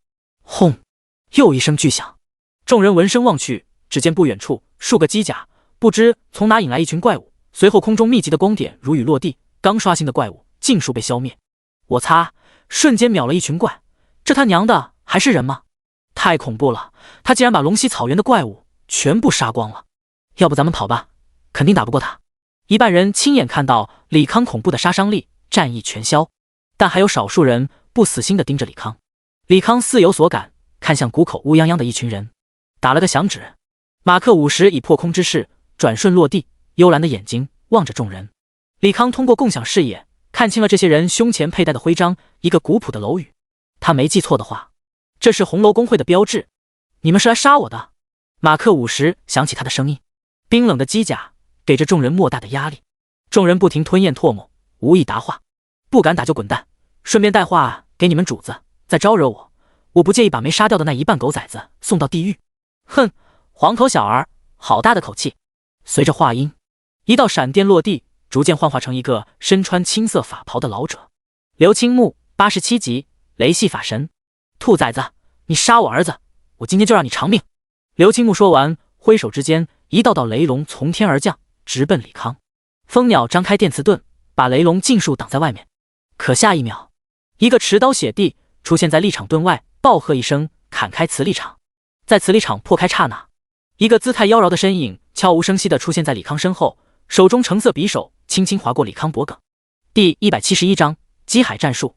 轰！又一声巨响，众人闻声望去，只见不远处数个机甲不知从哪引来一群怪物，随后空中密集的光点如雨落地，刚刷新的怪物尽数被消灭。我擦！瞬间秒了一群怪，这他娘的还是人吗？太恐怖了！他竟然把龙息草原的怪物全部杀光了。要不咱们跑吧，肯定打不过他。一半人亲眼看到李康恐怖的杀伤力，战意全消，但还有少数人不死心地盯着李康。李康似有所感，看向谷口乌泱泱的一群人，打了个响指。马克50以破空之势转瞬落地，幽蓝的眼睛望着众人。李康通过共享视野看清了这些人胸前佩戴的徽章，一个古朴的楼宇。他没记错的话，这是红楼公会的标志。你们是来杀我的？马克50响起他的声音。冰冷的机甲给着众人莫大的压力，众人不停吞咽唾沫，无意答话。不敢打就滚蛋，顺便带话给你们主子，再招惹我，我不介意把没杀掉的那一半狗崽子送到地狱。哼，黄头小儿，好大的口气！随着话音，一道闪电落地，逐渐幻化成一个身穿青色法袍的老者。刘青木87级雷系法神。兔崽子，你杀我儿子，我今天就让你偿命！刘青木说完，挥手之间，一道道雷龙从天而降，直奔李康。蜂鸟张开电磁盾，把雷龙尽数挡在外面。可下一秒，一个持刀血帝出现在立场盾外，暴喝一声，砍开磁力场。在磁力场破开刹那，一个姿态妖娆的身影悄无声息地出现在李康身后，手中橙色匕首轻轻划过李康脖颈。第171章机海战术。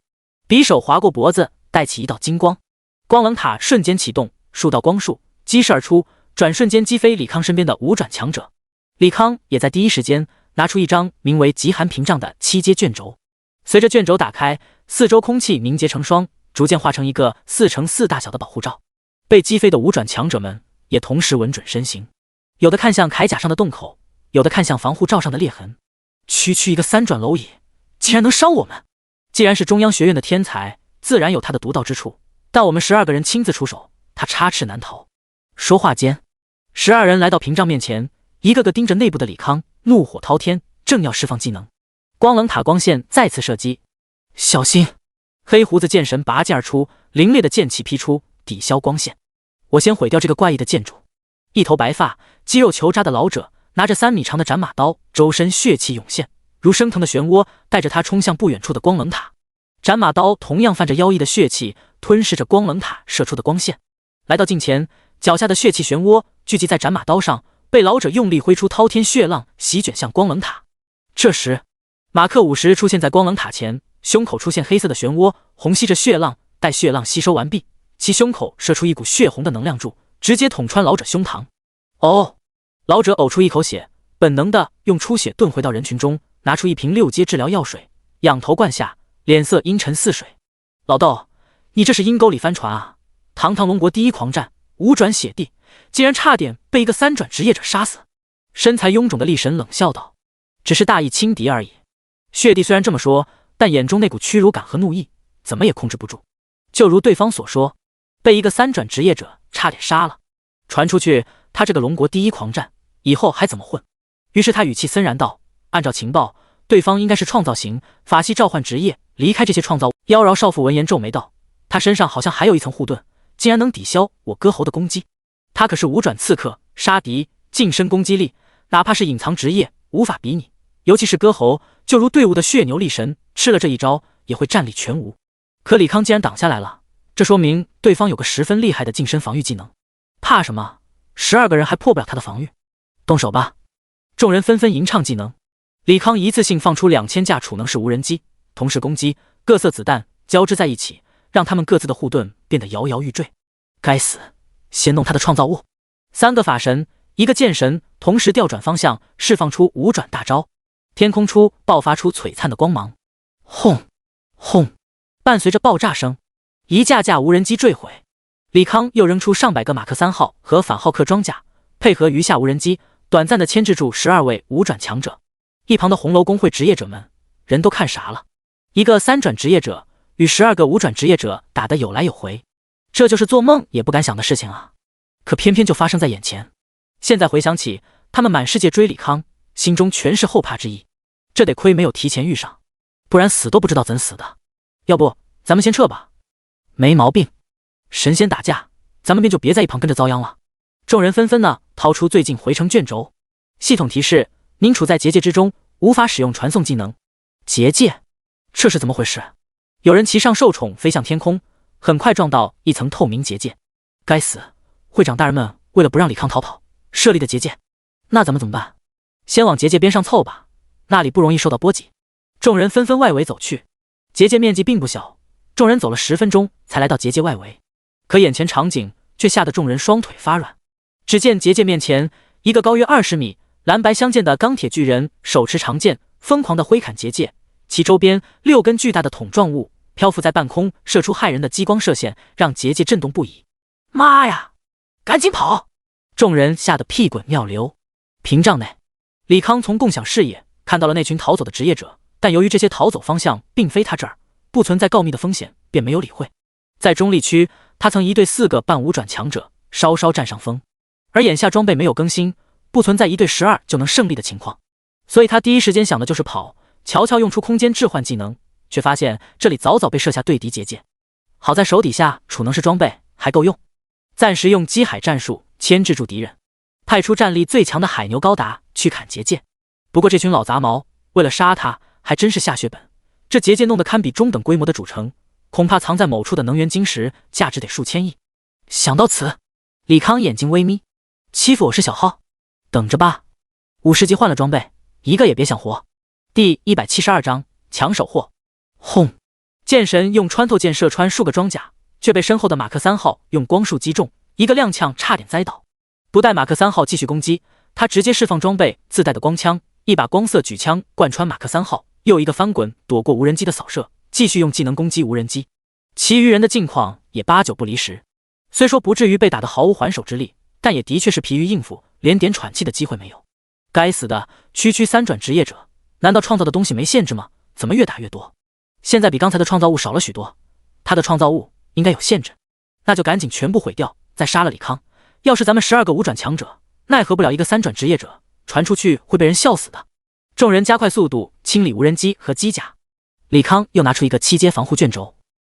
匕首划过脖子，带起一道金光，光棱塔瞬间启动，数道光束激射而出，转瞬间击飞李康身边的5转强者。李康也在第一时间拿出一张名为极寒屏障的7阶卷轴。随着卷轴打开，四周空气凝结成霜，逐渐化成一个4×4大小的保护罩。被击飞的5转强者们也同时稳准身形，有的看向铠甲上的洞口，有的看向防护罩上的裂痕。区区一个3转蝼蚁，竟然能伤我们！既然是中央学院的天才，自然有他的独到之处，但我们12个人亲自出手，他插翅难逃。说话间，12人来到屏障面前，一个个盯着内部的李康，怒火滔天，正要释放技能。光棱塔光线再次射击，小心！黑胡子剑神拔剑而出，凌冽的剑气劈出，抵消光线。我先毁掉这个怪异的建筑。一头白发、肌肉球渣的老者拿着3米长的斩马刀，周身血气涌现，如升腾的漩涡，带着他冲向不远处的光棱塔。斩马刀同样泛着妖异的血气，吞噬着光棱塔射出的光线。来到近前，脚下的血气漩涡聚集在斩马刀上，被老者用力挥出滔天血浪，席卷向光棱塔。这时，马克50出现在光棱塔前，胸口出现黑色的漩涡，虹吸着血浪。待血浪吸收完毕，其胸口射出一股血红的能量柱，直接捅穿老者胸膛。哦！老者呕出一口血，本能的用出血遁回到人群中，拿出一瓶6阶治疗药水，仰头灌下，脸色阴沉似水。老豆，你这是阴沟里翻船啊！堂堂龙国第一狂战5转血帝，竟然差点被一个3转职业者杀死。身材臃肿的力神冷笑道：“只是大意轻敌而已。”血帝虽然这么说，但眼中那股屈辱感和怒意怎么也控制不住。就如对方所说，被一个3转职业者差点杀了，传出去他这个龙国第一狂战以后还怎么混？于是他语气森然道：“按照情报，对方应该是创造型法系召唤职业，离开这些创造物。”妖娆少妇闻言皱眉道：“他身上好像还有一层护盾，竟然能抵消我割喉的攻击。他可是5转刺客，杀敌近身攻击力，哪怕是隐藏职业无法比拟。尤其是歌喉，就如队伍的血牛力神，吃了这一招也会战力全无。可李康竟然挡下来了，这说明对方有个十分厉害的近身防御技能。怕什么？12个人还破不了他的防御。动手吧！众人纷纷吟唱技能。李康一次性放出2000架储能式无人机，同时攻击，各色子弹交织在一起，让他们各自的护盾变得摇摇欲坠。该死！先弄他的创造物。3个法神，1个剑神，同时调转方向，释放出5转大招。天空处爆发出璀璨的光芒，轰轰，伴随着爆炸声，一架架无人机坠毁。李康又扔出上百个马克3号和反浩克装甲，配合余下无人机，短暂的牵制住12位5转强者。一旁的红楼工会职业者们人都看傻了，一个3转职业者与12个5转职业者打得有来有回，这就是做梦也不敢想的事情啊！可偏偏就发生在眼前。现在回想起，他们满世界追李康，心中全是后怕之意。这得亏没有提前遇上，不然死都不知道怎死的。要不咱们先撤吧。没毛病，神仙打架，咱们便就别在一旁跟着遭殃了。众人纷纷呢掏出最近回程卷轴。系统提示：您处在结界之中，无法使用传送技能。结界，这是怎么回事？有人骑上兽宠飞向天空，很快撞到一层透明结界。该死，会长大人们为了不让李康逃跑设立的结界。那咱们怎么办？先往结界边上凑吧，那里不容易受到波及。众人纷纷外围走去。结界面积并不小，众人走了10分钟才来到结界外围。可眼前场景却吓得众人双腿发软。只见结界面前，一个高约20米、蓝白相间的钢铁巨人手持长剑，疯狂地挥砍结界，其周边6根巨大的桶状物漂浮在半空，射出骇人的激光射线，让结界震动不已。妈呀！赶紧跑！众人吓得屁滚尿流。屏障内，李康从共享视野看到了那群逃走的职业者，但由于这些逃走方向并非他这儿，不存在告密的风险，便没有理会。在中立区，他曾一对4个半5转强者稍稍占上风，而眼下装备没有更新，不存在1对12就能胜利的情况，所以他第一时间想的就是跑，悄悄用出空间置换技能，却发现这里早早被设下对敌结界。好在手底下储能式装备还够用，暂时用机海战术牵制住敌人，派出战力最强的海牛高达去砍结界。不过这群老杂毛为了杀他还真是下血本，这结界弄得堪比中等规模的主城，恐怕藏在某处的能源晶石价值得数千亿。想到此，李康眼睛微眯，欺负我是小号？等着吧！50级换了装备，一个也别想活。第172章抢手货。轰！剑神用穿透剑射穿数个装甲，却被身后的马克3号用光束击中，一个踉跄差点栽倒。不待马克3号继续攻击，他直接释放装备自带的光枪，一把光色举枪贯穿马克3号，又一个翻滚躲过无人机的扫射，继续用技能攻击无人机。其余人的境况也8、9不离十，虽说不至于被打得毫无还手之力，但也的确是疲于应付，连点喘气的机会没有。该死的区3转职业者，难道创造的东西没限制吗？怎么越打越多？现在比刚才的创造物少了许多，他的创造物应该有限制，那就赶紧全部毁掉，再杀了李康。要是咱们12个5转强者，奈何不了一个3转职业者，传出去会被人笑死的。众人加快速度清理无人机和机甲。李康又拿出一个7阶防护卷轴，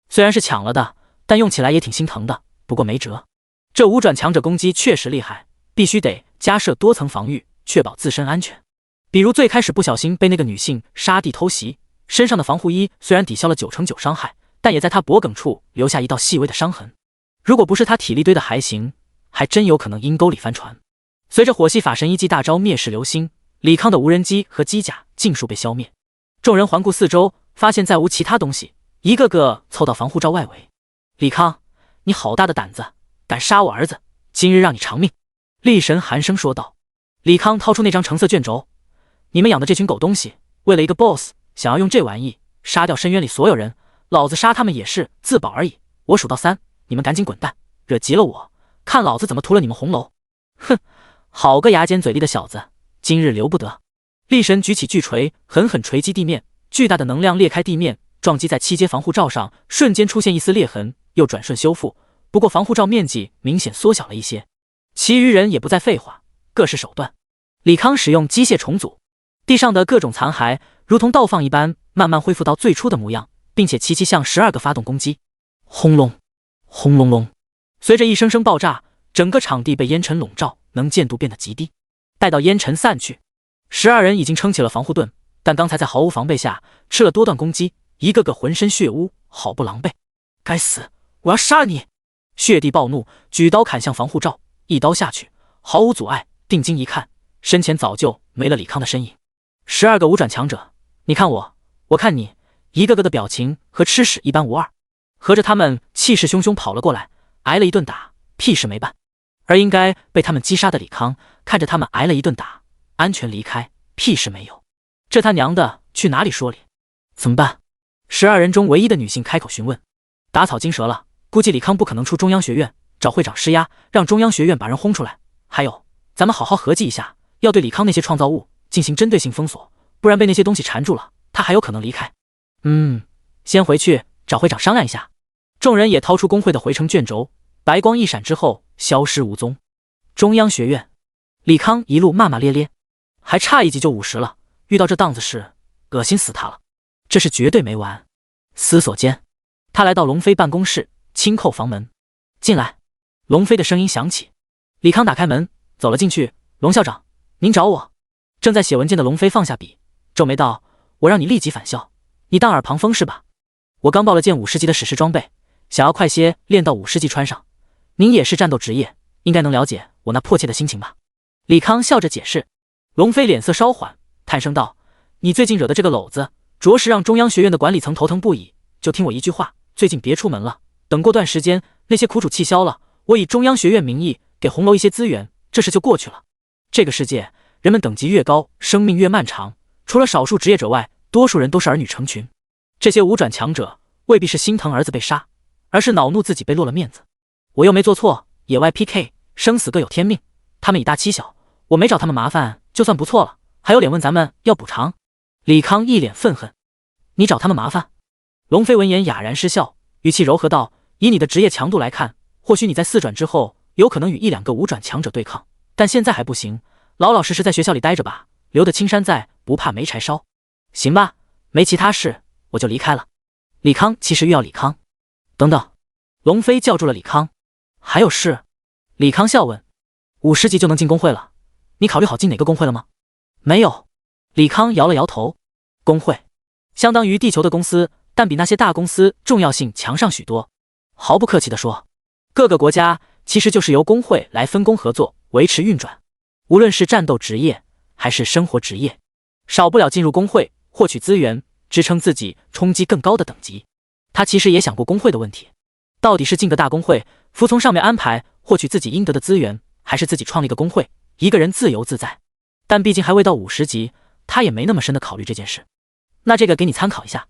虽然是抢了的，但用起来也挺心疼的，不过没辙。这5转强者攻击确实厉害，必须得加设多层防御，确保自身安全。比如最开始不小心被那个女性杀地偷袭，身上的防护衣虽然抵消了9%9伤害，但也在她脖颈处留下一道细微的伤痕。如果不是她体力堆的还行，还真有可能阴沟里翻船。随着火系法神1技大招灭世流星，李康的无人机和机甲尽数被消灭。众人环顾四周，发现再无其他东西，一个个凑到防护罩外围。李康，你好大的胆子，敢杀我儿子，今日让你偿命！厉神寒声说道。李康掏出那张橙色卷轴，你们养的这群狗东西，为了一个 boss 想要用这玩意杀掉深渊里所有人，老子杀他们也是自保而已。我数到3，你们赶紧滚蛋，惹急了我，看老子怎么屠了你们红楼！哼，好个牙尖嘴利的小子，今日留不得！厉神举起巨锤，狠狠锤击地面，巨大的能量裂开地面，撞击在7阶防护罩上，瞬间出现一丝裂痕，又转瞬修复。不过防护罩面积明显缩小了一些。其余人也不再废话，各施手段。李康使用机械重组，地上的各种残骸如同倒放一般，慢慢恢复到最初的模样，并且齐齐向12个发动攻击。轰隆，轰隆隆，随着一声声爆炸，整个场地被烟尘笼罩，能见度变得极低。待到烟尘散去，12人已经撑起了防护盾，但刚才在毫无防备下吃了多段攻击，一个个浑身血污，好不狼狈。该死，我要杀了你！血帝暴怒，举刀砍向防护罩，一刀下去，毫无阻碍。定睛一看，身前早就没了李康的身影。12个五转强者，你看我，我看你，一个个的表情和吃屎一般无二。合着他们气势汹汹跑了过来，挨了一顿打，屁事没办。而应该被他们击杀的李康，看着他们挨了一顿打，安全离开，屁事没有。这他娘的去哪里说理？怎么办？12人中唯一的女性开口询问。打草惊蛇了，估计李康不可能出中央学院，找会长施压，让中央学院把人轰出来。还有，咱们好好合计一下，要对李康那些创造物进行针对性封锁，不然被那些东西缠住了，他还有可能离开。先回去找会长商量一下。众人也掏出工会的回程卷轴，白光一闪之后消失无踪。中央学院，李康一路骂骂咧咧，还差一级就50了，遇到这档子事，恶心死他了。这是绝对没完。思索间，他来到龙飞办公室，轻叩房门。进来。龙飞的声音响起。李康打开门，走了进去。龙校长，您找我。正在写文件的龙飞放下笔，皱眉道：我让你立即返校，你当耳旁风是吧？我刚报了件50级的史诗装备，想要快些练到50级穿上。您也是战斗职业，应该能了解我那迫切的心情吧？李康笑着解释。龙飞脸色稍缓，叹声道：你最近惹的这个篓子，着实让中央学院的管理层头疼不已。就听我一句话，最近别出门了，等过段时间那些苦楚气消了，我以中央学院名义给红楼一些资源，这事就过去了。这个世界，人们等级越高，生命越漫长，除了少数职业者外，多数人都是儿女成群。这些五转强者未必是心疼儿子被杀，而是恼怒自己被落了面子。我又没做错，野外 PK， 生死各有天命，他们以大欺小，我没找他们麻烦就算不错了，还有脸问咱们要补偿？李康一脸愤恨。你找他们麻烦？龙飞闻言哑然失笑，语气柔和道：以你的职业强度来看，或许你在4转之后有可能与1-2个5转强者对抗，但现在还不行，老老实实在学校里待着吧，留得青山在，不怕没柴烧。行吧，没其他事，我就离开了。李康其实欲要李康。等等，龙飞叫住了李康。还有事？李康笑问。50级就能进工会了，你考虑好进哪个工会了吗？没有。李康摇了摇头。工会相当于地球的公司，但比那些大公司重要性强上许多。毫不客气地说，各个国家其实就是由工会来分工合作，维持运转。无论是战斗职业还是生活职业，少不了进入工会获取资源，支撑自己冲击更高的等级。他其实也想过工会的问题，到底是进个大工会，服从上面安排，获取自己应得的资源，还是自己创立个工会，一个人自由自在。但毕竟还未到50级，他也没那么深的考虑这件事。那这个给你参考一下。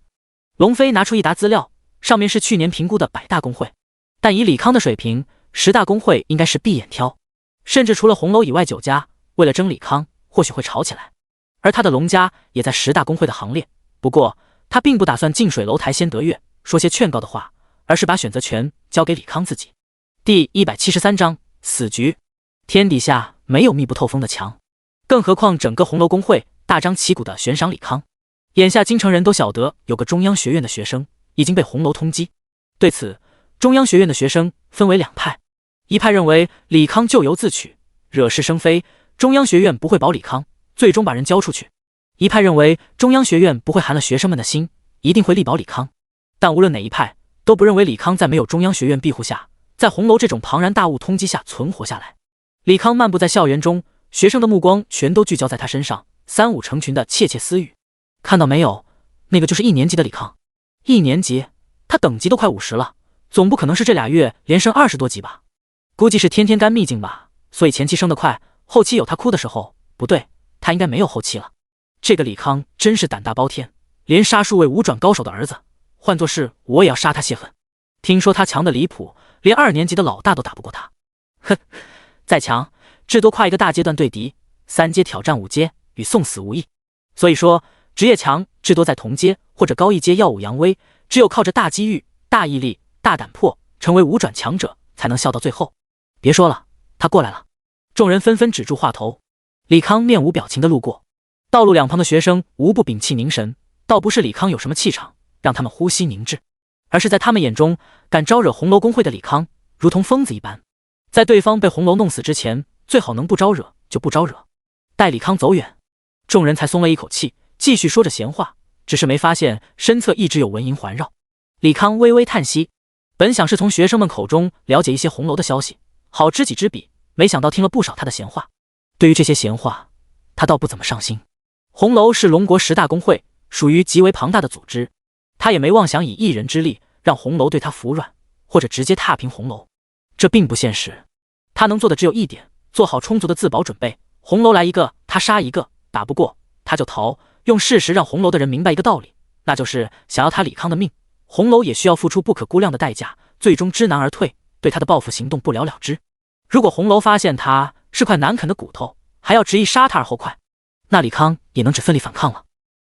龙飞拿出一沓资料，上面是去年评估的100大工会，但以李康的水平，10大工会应该是闭眼挑。甚至除了红楼以外9家，为了争李康，或许会吵起来。而他的龙家也在10大工会的行列。不过他并不打算近水楼台先得月，说些劝告的话，而是把选择权交给李康自己。第173章死局。天底下没有密不透风的墙，更何况整个红楼工会大张旗鼓的悬赏李康。眼下京城人都晓得有个中央学院的学生已经被红楼通缉。对此，中央学院的学生分为2派，一派认为李康咎由自取，惹是生非，中央学院不会保李康，最终把人交出去；一派认为中央学院不会寒了学生们的心，一定会力保李康。但无论哪一派，都不认为李康在没有中央学院庇护下，在红楼这种庞然大物通缉下存活下来。李康漫步在校园中，学生的目光全都聚焦在他身上，3、5成群的窃窃私语。看到没有，那个就是1年级的李康。1年级，他等级都快50了，总不可能是这2月连升20多级吧？估计是天天干秘境吧，所以前期升得快，后期有他哭的时候。不对，他应该没有后期了。这个李康真是胆大包天，连杀数位5转高手的儿子，换作是我也要杀他泄愤。听说他强的离谱，连2年级的老大都打不过他。哼，再强，至多跨一个大阶段对敌，3阶挑战5阶，与送死无异。所以说，职业强至多在同阶或者高一阶耀武扬威，只有靠着大机遇、大毅力、大胆魄，成为5转强者，才能笑到最后。别说了，他过来了。众人纷纷止住话头。李康面无表情地路过，道路两旁的学生无不屏气凝神，倒不是李康有什么气场让他们呼吸凝滞，而是在他们眼中，敢招惹红楼工会的李康如同疯子一般，在对方被红楼弄死之前，最好能不招惹就不招惹，待李康走远，众人才松了一口气，继续说着闲话，只是没发现身侧一直有蚊蝇环绕。李康微微叹息，本想是从学生们口中了解一些红楼的消息，好知己知彼，没想到听了不少他的闲话。对于这些闲话，他倒不怎么上心。红楼是龙国10大公会，属于极为庞大的组织，他也没妄想以一人之力让红楼对他服软，或者直接踏平红楼，这并不现实。他能做的只有一点，做好充足的自保准备。红楼来一个，他杀一个，打不过他就逃，用事实让红楼的人明白一个道理，那就是想要他李康的命，红楼也需要付出不可估量的代价，最终知难而退，对他的报复行动不了了之。如果红楼发现他是块难啃的骨头，还要执意杀他而后快，那李康也能只奋力反抗了。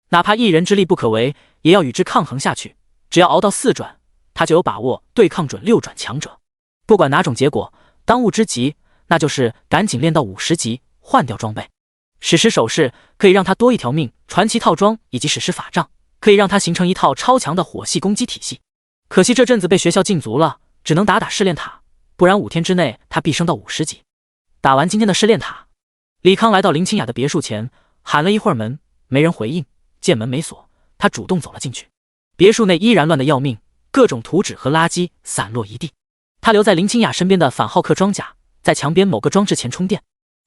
哪怕一人之力不可为，也要与之抗衡下去。只要熬到4转，他就有把握对抗准6转强者。不管哪种结果，当务之急那就是赶紧练到50级，换掉装备。史诗首饰可以让他多一条命，传奇套装以及史诗法杖可以让他形成一套超强的火系攻击体系。可惜这阵子被学校禁足了，只能打试炼塔，不然5天之内他必升到50级。打完今天的试炼塔，李康来到林清雅的别墅前，喊了一会儿门，没人回应。见门没锁，他主动走了进去。别墅内依然乱得要命，各种图纸和垃圾散落一地。他留在林清雅身边的反浩克装甲在墙边某个装置前充电。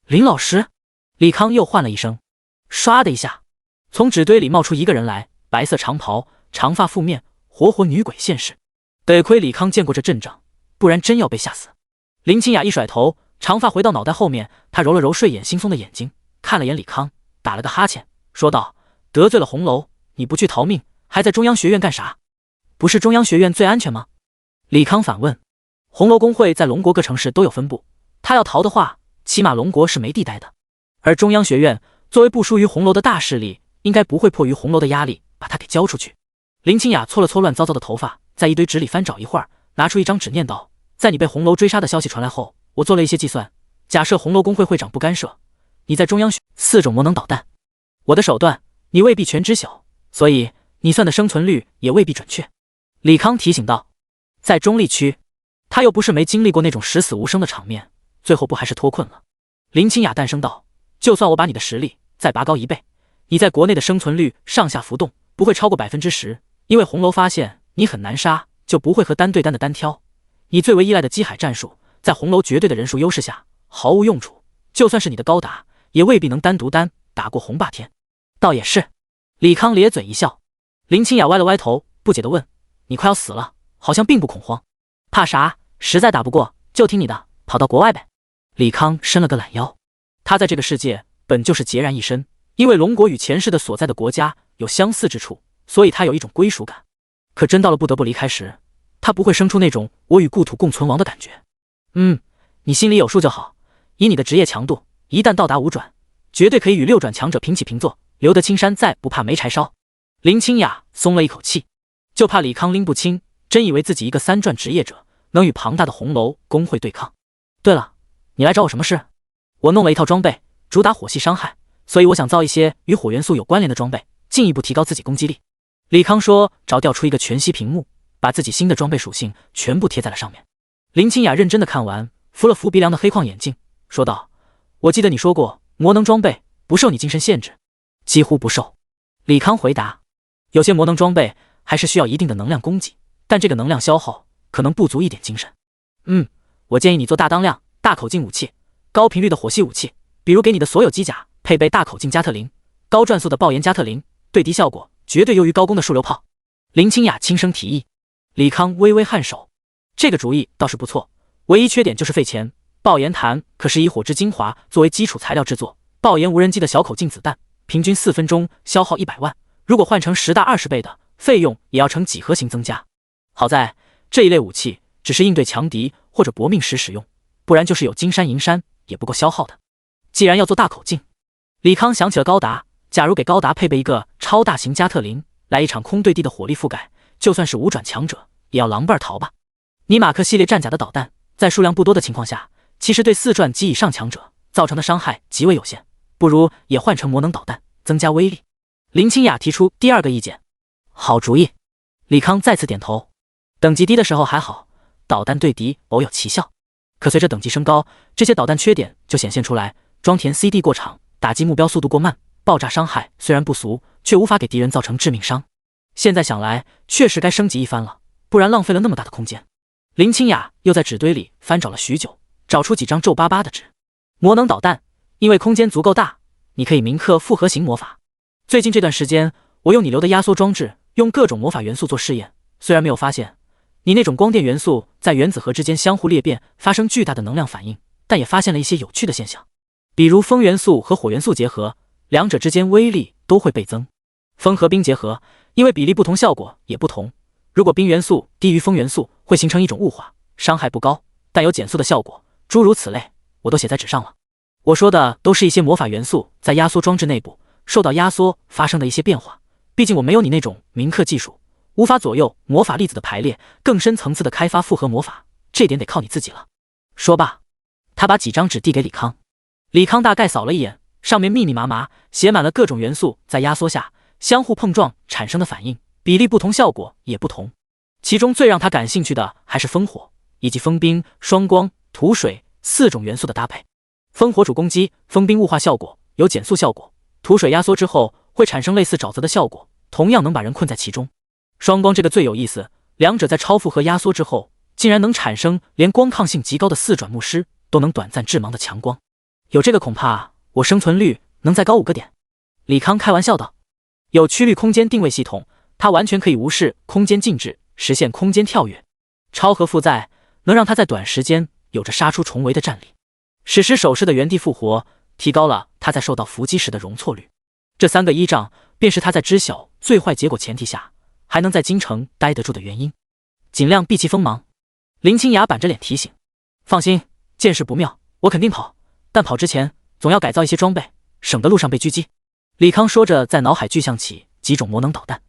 林老师，李康又唤了一声，唰的一下，从纸堆里冒出一个人来，白色长袍，长发覆面，活活女鬼现世。得亏李康见过这阵仗，不然真要被吓死。林清雅一甩头，长发回到脑袋后面，他揉了揉睡眼惺忪的眼睛，看了眼李康，打了个哈欠，说道：得罪了红楼，你不去逃命，还在中央学院干啥？不是中央学院最安全吗？李康反问。红楼公会在龙国各城市都有分部，他要逃的话，起码龙国是没地待的。而中央学院作为不输于红楼的大势力，应该不会迫于红楼的压力把他给交出去。林清雅搓了搓乱糟糟的头发，在一堆纸里翻找一会儿，拿出一张纸念道：在你被红楼追杀的消息传来后，我做了一些计算，假设红楼公会会长不干涉，你在中央4种魔能导弹，我的手段你未必全知晓，所以你算的生存率也未必准确。李康提醒道。在中立区，他又不是没经历过那种十死无生的场面，最后不还是脱困了。林清雅淡声道：就算我把你的实力再拔高1倍，你在国内的生存率上下浮动不会超过10%，因为红楼发现你很难杀，就不会和单对单的单挑。你最为依赖的机海战术，在红楼绝对的人数优势下毫无用处，就算是你的高达，也未必能单独单打过红霸天。倒也是。李康咧嘴一笑。林清雅歪了歪头，不解地问：你快要死了，好像并不恐慌。怕啥？实在打不过就听你的，跑到国外呗。李康伸了个懒腰。他在这个世界本就是孑然一身，因为龙国与前世的所在的国家有相似之处，所以他有一种归属感。可真到了不得不离开时，他不会生出那种我与故土共存亡的感觉。你心里有数就好。以你的职业强度，一旦到达5转，绝对可以与6转强者平起平坐，留得青山在，不怕没柴烧。林清雅松了一口气，就怕李康拎不清，真以为自己一个3转职业者能与庞大的红楼公会对抗。对了，你来找我什么事？我弄了一套装备，主打火系伤害，所以我想造一些与火元素有关联的装备，进一步提高自己攻击力。李康说着调出一个全息屏幕，把自己新的装备属性全部贴在了上面。林清雅认真的看完，扶了扶鼻梁的黑框眼镜，说道：我记得你说过魔能装备不受你精神限制。几乎不受。李康回答。有些魔能装备还是需要一定的能量供给，但这个能量消耗可能不足一点精神。我建议你做大当量大口径武器，高频率的火系武器，比如给你的所有机甲配备大口径加特林，高转速的爆炎加特林，对敌效果绝对优于高攻的数流炮。林清雅轻声提议。李康微微颔首，这个主意倒是不错，唯一缺点就是费钱。爆炎弹可是以火之精华作为基础材料制作，爆炎无人机的小口径子弹平均4分钟消耗100万，如果换成10大20倍的，费用也要呈几何型增加。好在这一类武器只是应对强敌或者搏命时使用，不然就是有金山银山也不够消耗的。既然要做大口径，李康想起了高达，假如给高达配备一个超大型加特林，来一场空对地的火力覆盖，就算是5转强者也要狼狈逃吧。尼马克系列战甲的导弹在数量不多的情况下，其实对4转及以上强者造成的伤害极为有限，不如也换成魔能导弹，增加威力。林清雅提出第2个意见。好主意。李康再次点头。等级低的时候还好，导弹对敌偶有奇效，可随着等级升高，这些导弹缺点就显现出来，装填 CD 过长，打击目标速度过慢，爆炸伤害虽然不俗，却无法给敌人造成致命伤。现在想来，确实该升级一番了，不然浪费了那么大的空间。林清雅又在纸堆里翻找了许久，找出几张皱巴巴的纸。魔能导弹，因为空间足够大，你可以铭刻复合型魔法。最近这段时间，我用你留的压缩装置，用各种魔法元素做试验，虽然没有发现你那种光电元素在原子核之间相互裂变，发生巨大的能量反应，但也发现了一些有趣的现象，比如风元素和火元素结合，两者之间威力都会倍增。风和冰结合，因为比例不同，效果也不同。如果冰元素低于风元素，会形成一种雾化，伤害不高，但有减速的效果，诸如此类，我都写在纸上了。我说的都是一些魔法元素在压缩装置内部受到压缩发生的一些变化，毕竟我没有你那种铭刻技术，无法左右魔法粒子的排列，更深层次的开发复合魔法，这点得靠你自己了。说罢，他把几张纸递给李康。李康大概扫了一眼，上面密密麻麻写满了各种元素在压缩下相互碰撞产生的反应，比例不同，效果也不同。其中最让他感兴趣的还是风火以及风冰、双光、土水4种元素的搭配。风火主攻击，风冰雾化效果，有减速效果；土水压缩之后会产生类似沼泽的效果，同样能把人困在其中。双光这个最有意思，两者在超负荷压缩之后，竟然能产生连光抗性极高的4转牧师都能短暂致盲的强光。有这个恐怕我生存率能再高5个点。李康开玩笑道。有曲率空间定位系统，他完全可以无视空间静止，实现空间跳跃。超和负载能让他在短时间有着杀出重围的战力。史诗手势的原地复活，提高了他在受到伏击时的容错率。这3个依仗，便是他在知晓最坏结果前提下，还能在京城待得住的原因。尽量避其锋芒。林清雅板着脸提醒。放心，见势不妙，我肯定跑，但跑之前总要改造一些装备，省得路上被狙击。李康说着，在脑海具象起几种魔能导弹。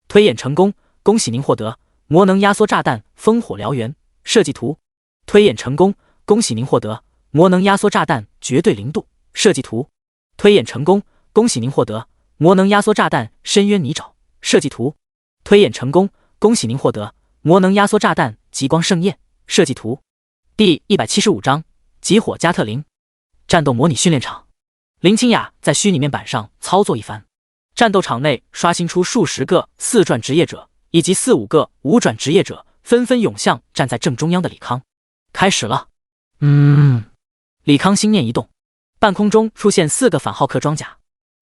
推演成功，恭喜您获得魔能压缩炸弹烽火燎原设计图。推演成功，恭喜您获得魔能压缩炸弹绝对零度设计图。推演成功，恭喜您获得魔能压缩炸弹深渊泥沼设计图。推演成功，恭喜您获得魔能压缩炸弹极光盛宴设计图。第175章极火加特林战斗模拟训练场。林清雅在虚拟面板上操作一番，战斗场内刷新出数十个4转职业者以及4、5个5转职业者，纷纷涌向站在正中央的李康。开始了。李康心念一动，半空中出现4个反浩克装甲，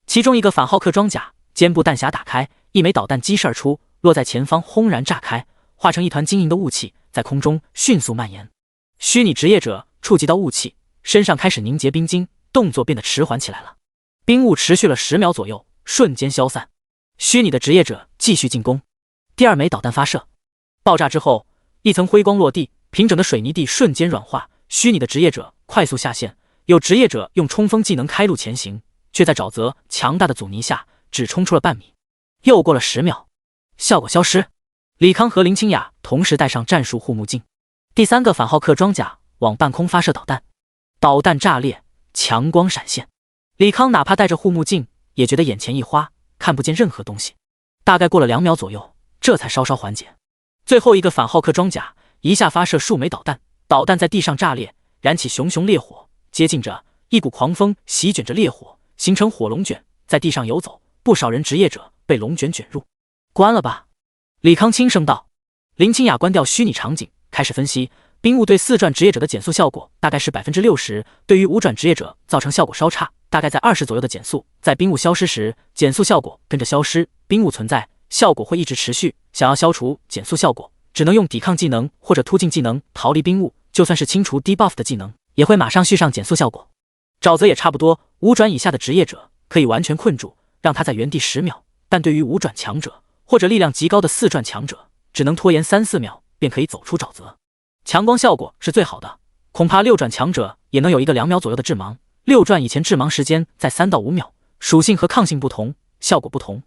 其中一个反浩克装甲肩部弹匣打开，一枚导弹激射而出，落在前方轰然炸开，化成一团晶莹的雾气，在空中迅速蔓延。虚拟职业者触及到雾气，身上开始凝结冰晶，动作变得迟缓起来了。冰雾持续了10秒左右，瞬间消散。虚拟的职业者继续进攻。第2枚导弹发射，爆炸之后，一层辉光落地，平整的水泥地瞬间软化。虚拟的职业者快速下线，有职业者用冲锋技能开路前行，却在沼泽强大的阻尼下只冲出了半米。又过了10秒，效果消失。李康和林清雅同时戴上战术护目镜。第3个反浩克装甲往半空发射导弹，导弹炸裂，强光闪现。李康哪怕戴着护目镜，也觉得眼前一花，看不见任何东西。大概过了2秒左右，这才稍稍缓解。最后一个反浩克装甲一下发射数枚导弹，导弹在地上炸裂，燃起熊熊烈火，接近着一股狂风席卷着烈火，形成火龙卷，在地上游走，不少人职业者被龙卷卷入。关了吧，李康轻声道。林清雅关掉虚拟场景，开始分析冰雾对4转职业者的减速效果大概是 60%， 对于5转职业者造成效果稍差，大概在20左右的减速。在冰雾消失时，减速效果跟着消失，冰雾存在，效果会一直持续。想要消除减速效果，只能用抵抗技能或者突进技能逃离冰雾，就算是清除 debuff 的技能，也会马上续上减速效果。沼泽也差不多，5转以下的职业者可以完全困住，让他在原地10秒，但对于5转强者或者力量极高的4转强者，只能拖延3、4秒便可以走出沼泽。强光效果是最好的，恐怕6转强者也能有一个2秒左右的致盲。6转以前致盲时间在3到5秒，属性和抗性不同，效果不同。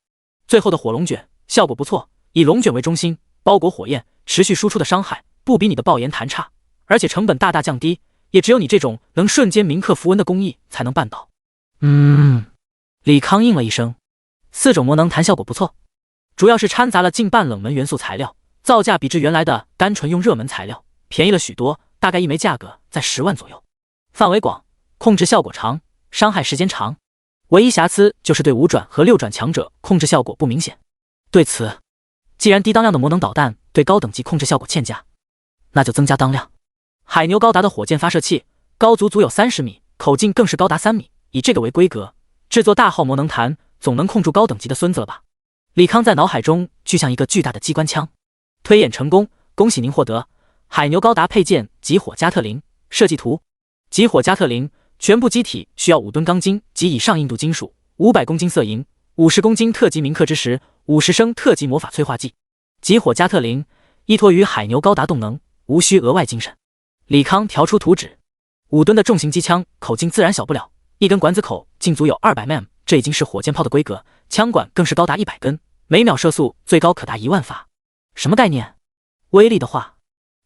最后的火龙卷效果不错，以龙卷为中心，包裹火焰，持续输出的伤害不比你的爆炎弹差，而且成本大大降低，也只有你这种能瞬间铭刻符文的工艺才能办到。李康应了一声，4种魔能弹效果不错，主要是掺杂了近半冷门元素材料，造价比之原来的单纯用热门材料便宜了许多，大概一枚价格在10万左右。范围广，控制效果长，伤害时间长。唯一瑕疵就是对5转和6转强者控制效果不明显。对此，既然低当量的魔能导弹对高等级控制效果欠佳，那就增加当量。海牛高达的火箭发射器高足足有30米，口径更是高达3米，以这个为规格，制作大号魔能弹总能控住高等级的孙子了吧？李康在脑海中具象一个巨大的机关枪。推演成功，恭喜您获得海牛高达配件极火加特林设计图。极火加特林全部机体需要5吨钢筋及以上硬度金属，500公斤色银，50公斤特级铭刻之石，50升特级魔法催化剂。极火加特林依托于海牛高达动能，无需额外精神。李康调出图纸，5吨的重型机枪口径自然小不了，一根管子口径足有200 mm， 这已经是火箭炮的规格，枪管更是高达100根，每秒射速最高可达1万发。什么概念？威力的话，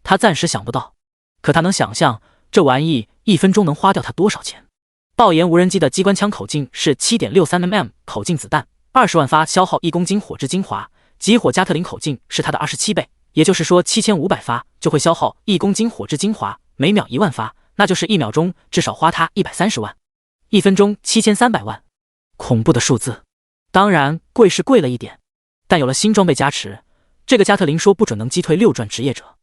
他暂时想不到，可他能想象这玩意1分钟能花掉他多少钱。爆炎无人机的机关枪口径是 7.63 mm， 口径子弹20万发消耗1公斤火之精华，极火加特林口径是它的27倍，也就是说7500发就会消耗1公斤火之精华，每秒1万发，那就是1秒钟至少花它130万，1分钟7300万，恐怖的数字。当然贵是贵了一点，但有了新装备加持，这个加特林说不准能击退6转职业者。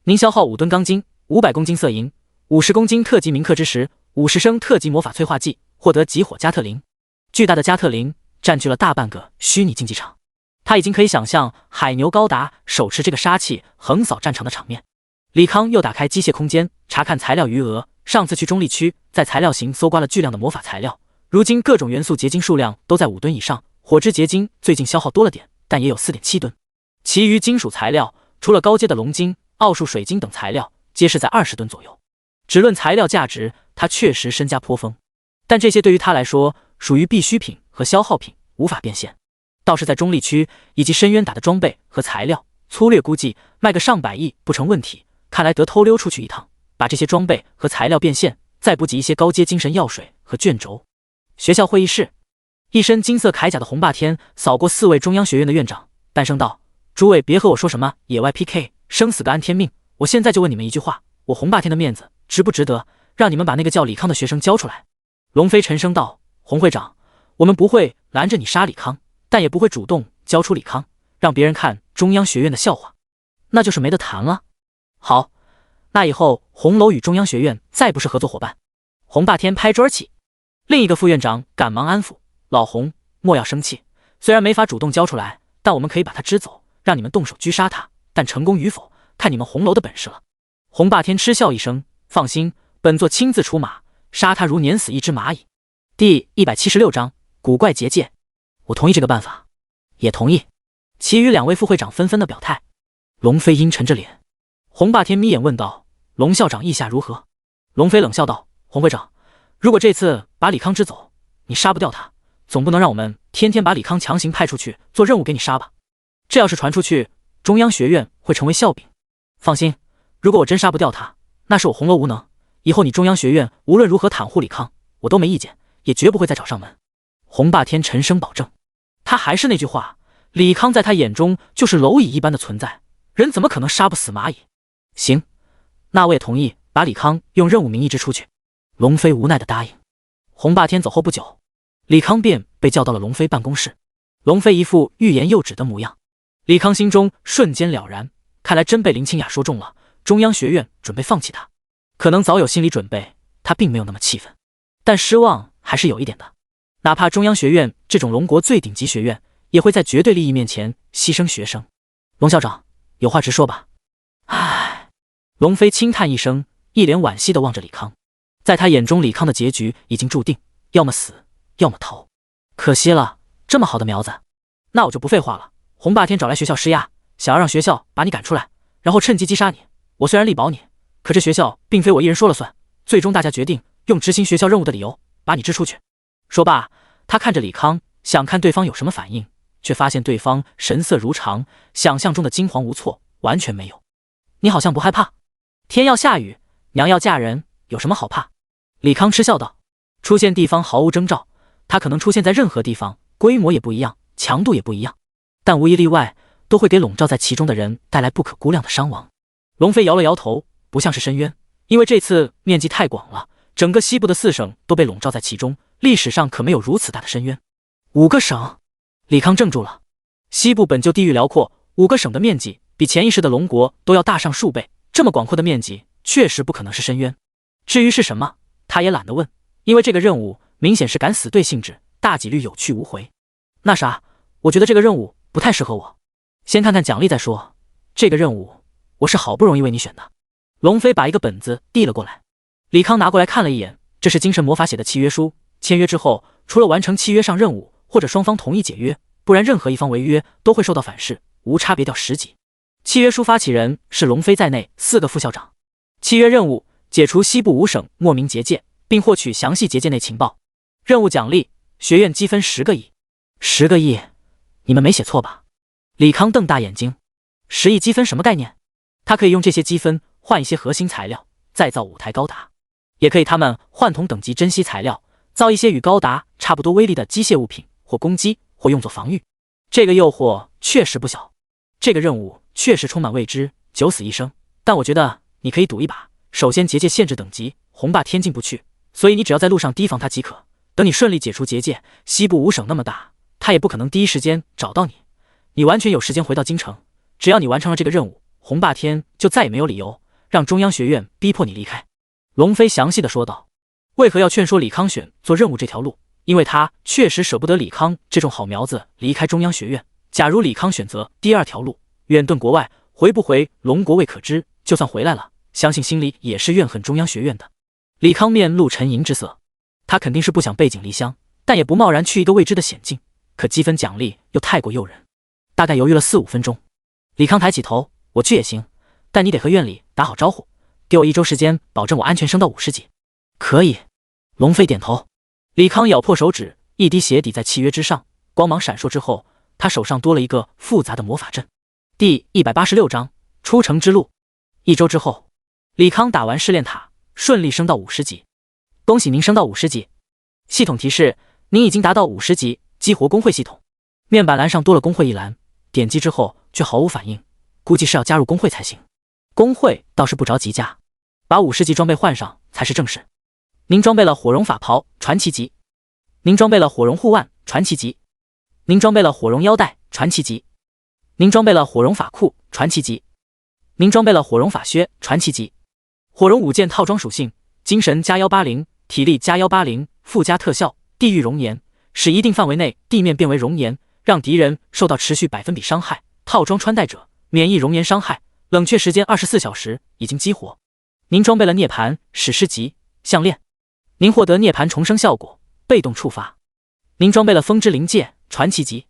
您消耗5吨钢筋，500公斤色银，50公斤特级铭刻之石，50升特级魔法催化剂，获得极火加特林。巨大的加特林占据了大半个虚拟竞技场，他已经可以想象海牛高达手持这个杀器横扫战场的场面。李康又打开机械空间，查看材料余额。上次去中立区，在材料型搜刮了巨量的魔法材料，如今各种元素结晶数量都在5吨以上，火之结晶最近消耗多了点，但也有 4.7 吨。其余金属材料，除了高阶的龙晶、奥数水晶等材料，皆是在20吨左右。只论材料价值，他确实身家颇丰，但这些对于他来说属于必需品和消耗品，无法变现。倒是在中立区以及深渊打的装备和材料，粗略估计卖个上百亿不成问题。看来得偷溜出去一趟，把这些装备和材料变现，再补给一些高阶精神药水和卷轴。学校会议室，一身金色铠甲的红霸天扫过4位中央学院的院长，淡声道：“诸位别和我说什么野外 PK， 生死个安天命，我现在就问你们一句话，我红霸天的面子值不值得让你们把那个叫李康的学生交出来？”龙飞沉声道：“洪会长，我们不会拦着你杀李康，但也不会主动交出李康，让别人看中央学院的笑话，那就是没得谈了。好，那以后红楼与中央学院再不是合作伙伴。”洪霸天拍桌起，另一个副院长赶忙安抚：“老洪，莫要生气，虽然没法主动交出来，但我们可以把他支走，让你们动手狙杀他，但成功与否，看你们红楼的本事了。”洪霸天嗤笑一声：“放心，本座亲自出马，杀他如碾死一只蚂蚁。”第176章古怪结界。我同意这个办法，也同意。其余2位副会长纷纷的表态。龙飞阴沉着脸。洪霸天眯眼问道：“龙校长意下如何？”龙飞冷笑道：“洪会长，如果这次把李康支走，你杀不掉他，总不能让我们天天把李康强行派出去做任务给你杀吧？这要是传出去，中央学院会成为笑柄。放心，如果我真杀不掉他，那是我红楼无能，以后你中央学院无论如何袒护李康，我都没意见，也绝不会再找上门。”洪霸天沉声保证。他还是那句话，李康在他眼中就是蝼蚁一般的存在，人怎么可能杀不死蚂蚁？行，那我也同意把李康用任务名义支出去。龙飞无奈的答应。洪霸天走后不久，李康便被叫到了龙飞办公室。龙飞一副欲言又止的模样，李康心中瞬间了然，看来真被林清雅说中了，中央学院准备放弃他。可能早有心理准备，他并没有那么气愤，但失望还是有一点的。哪怕中央学院这种龙国最顶级学院，也会在绝对利益面前牺牲学生。龙校长，有话直说吧。唉，龙飞轻叹一声，一脸惋惜地望着李康。在他眼中，李康的结局已经注定，要么死，要么逃。可惜了，这么好的苗子。那我就不废话了。洪霸天找来学校施压，想要让学校把你赶出来，然后趁机击杀你。我虽然力保你，可这学校并非我一人说了算，最终大家决定用执行学校任务的理由把你支出去。说罢，他看着李康，想看对方有什么反应，却发现对方神色如常，想象中的惊惶无措完全没有。你好像不害怕？天要下雨，娘要嫁人，有什么好怕？李康嗤笑道。出现地方毫无征兆，他可能出现在任何地方，规模也不一样，强度也不一样，但无一例外都会给笼罩在其中的人带来不可估量的伤亡。龙飞摇了摇头，不像是深渊，因为这次面积太广了，整个西部的4省都被笼罩在其中，历史上可没有如此大的深渊。5个省，李康怔住了。西部本就地域辽阔，5个省的面积比前一世的龙国都要大上数倍，这么广阔的面积，确实不可能是深渊。至于是什么，他也懒得问，因为这个任务明显是敢死队性质，大几率有去无回。那啥，我觉得这个任务不太适合我，先看看奖励再说。这个任务我是好不容易为你选的。龙飞把一个本子递了过来，李康拿过来看了一眼，这是精神魔法写的契约书，签约之后，除了完成契约上任务或者双方同意解约，不然任何一方违约都会受到反噬，无差别掉10级。契约书发起人是龙飞在内4个副校长。契约任务：解除西部5省莫名结界，并获取详细结界内情报。任务奖励：学院积分10个亿。10个亿，你们没写错吧？李康瞪大眼睛，10亿积分什么概念？他可以用这些积分换一些核心材料，再造5台高达，也可以他们换同等级珍稀材料，造一些与高达差不多威力的机械物品，或攻击，或用作防御。这个诱惑确实不小。这个任务确实充满未知，九死一生，但我觉得你可以赌一把。首先结界限制等级，红霸天进不去，所以你只要在路上提防他即可。等你顺利解除结界，西部5省那么大，他也不可能第一时间找到你，你完全有时间回到京城。只要你完成了这个任务，红霸天就再也没有理由让中央学院逼迫你离开。龙飞详细的说道。为何要劝说李康选做任务这条路？因为他确实舍不得李康这种好苗子离开中央学院。假如李康选择第2条路，远遁国外，回不回龙国未可知，就算回来了，相信心里也是怨恨中央学院的。李康面露沉吟之色，他肯定是不想背井离乡，但也不贸然去一个未知的险境，可积分奖励又太过诱人。大概犹豫了4-5分钟，李康抬起头，我去也行，但你得和院里打好招呼，给我1周时间，保证我安全升到50级。可以。龙飞点头。李康咬破手指，一滴血底在契约之上，光芒闪烁之后，他手上多了一个复杂的魔法阵。第186章出城之路。1周之后，李康打完试炼塔，顺利升到50级。恭喜您升到50级。系统提示：您已经达到50级，激活工会系统。面板栏上多了工会一栏，点击之后却毫无反应，估计是要加入工会才行。工会倒是不着急加，把50级装备换上才是正事。您装备了火绒法袍，传奇级。您装备了火绒护腕，传奇级。您装备了火绒腰带，传奇级。您装备了火绒法裤，传奇级。您装备了火绒法靴，传奇级。火绒5件套装属性：精神加180，体力加180，附加特效地狱熔岩，使一定范围内地面变为熔岩，让敌人受到持续1%伤害。套装穿戴者免疫熔岩伤害，冷却时间24小时，已经激活。您装备了涅槃史诗级项链。您获得涅槃重生效果，被动触发。您装备了风之灵戒，传奇级。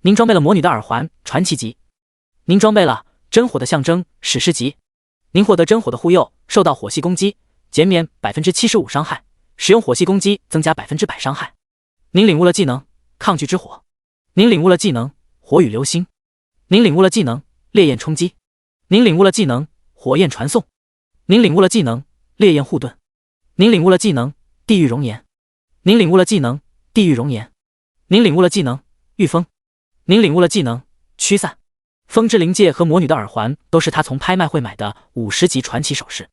您装备了魔女的耳环，传奇级。您装备了真火的象征，史诗级。您获得真火的护佑，受到火系攻击减免75%伤害，使用火系攻击增加100%伤害。您领悟了技能抗拒之火。您领悟了技能火与流星。您领悟了技能烈焰冲击。您领悟了技能火焰传送。您领悟了技能烈焰护盾。您领悟了技能地狱熔岩。您领悟了技能地狱熔岩。您领悟了技能御风。您领悟了技能驱散。风之灵戒和魔女的耳环都是他从拍卖会买的50级传奇首饰，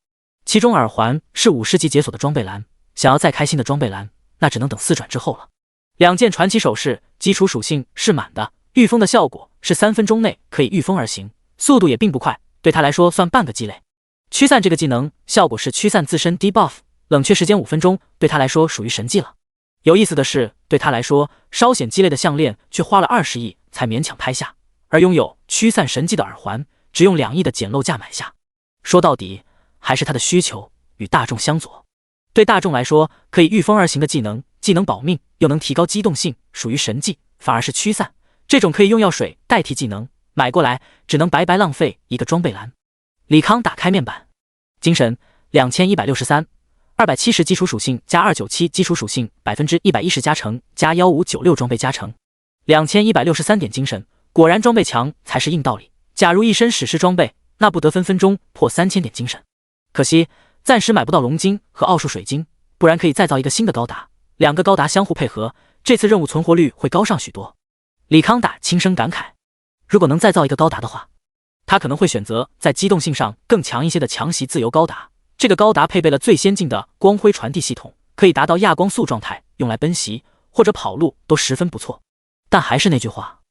其中耳环是50级解锁的装备栏，想要再开新的装备栏，那只能等4转之后了。2件传奇首饰基础属性是满的，御风的效果是3分钟内可以御风而行，速度也并不快，对他来说算半个积累。驱散这个技能效果是驱散自身 debuff， 冷却时间5分钟，对他来说属于神技了。有意思的是，对他来说稍显鸡肋的项链却花了20亿才勉强拍下，而拥有驱散神技的耳环只用2亿的捡漏价买下。说到底还是他的需求与大众相左。对大众来说，可以御风而行的技能既能保命又能提高机动性，属于神技，反而是驱散这种可以用药水代替技能，买过来只能白白浪费一个装备栏。李康打开面板，精神2163 270基础属性加297基础属性 110% 加成加1596装备加成2163点精神，果然装备强才是硬道理。假如一身史诗装备，那不得分分钟破3000点精神。可惜暂时买不到龙晶和奥数水晶，不然可以再造一个新的高达，2个高达相互配合，这次任务存活率会高上许多。李康达轻声感慨，如果能再造一个高达的话，他可能会选择在机动性上更强一些的强袭自由高达。这个高达配备了最先进的光辉传递系统，可以达到亚光速状态，用来奔袭或者跑路都十分不错。但还是那句话，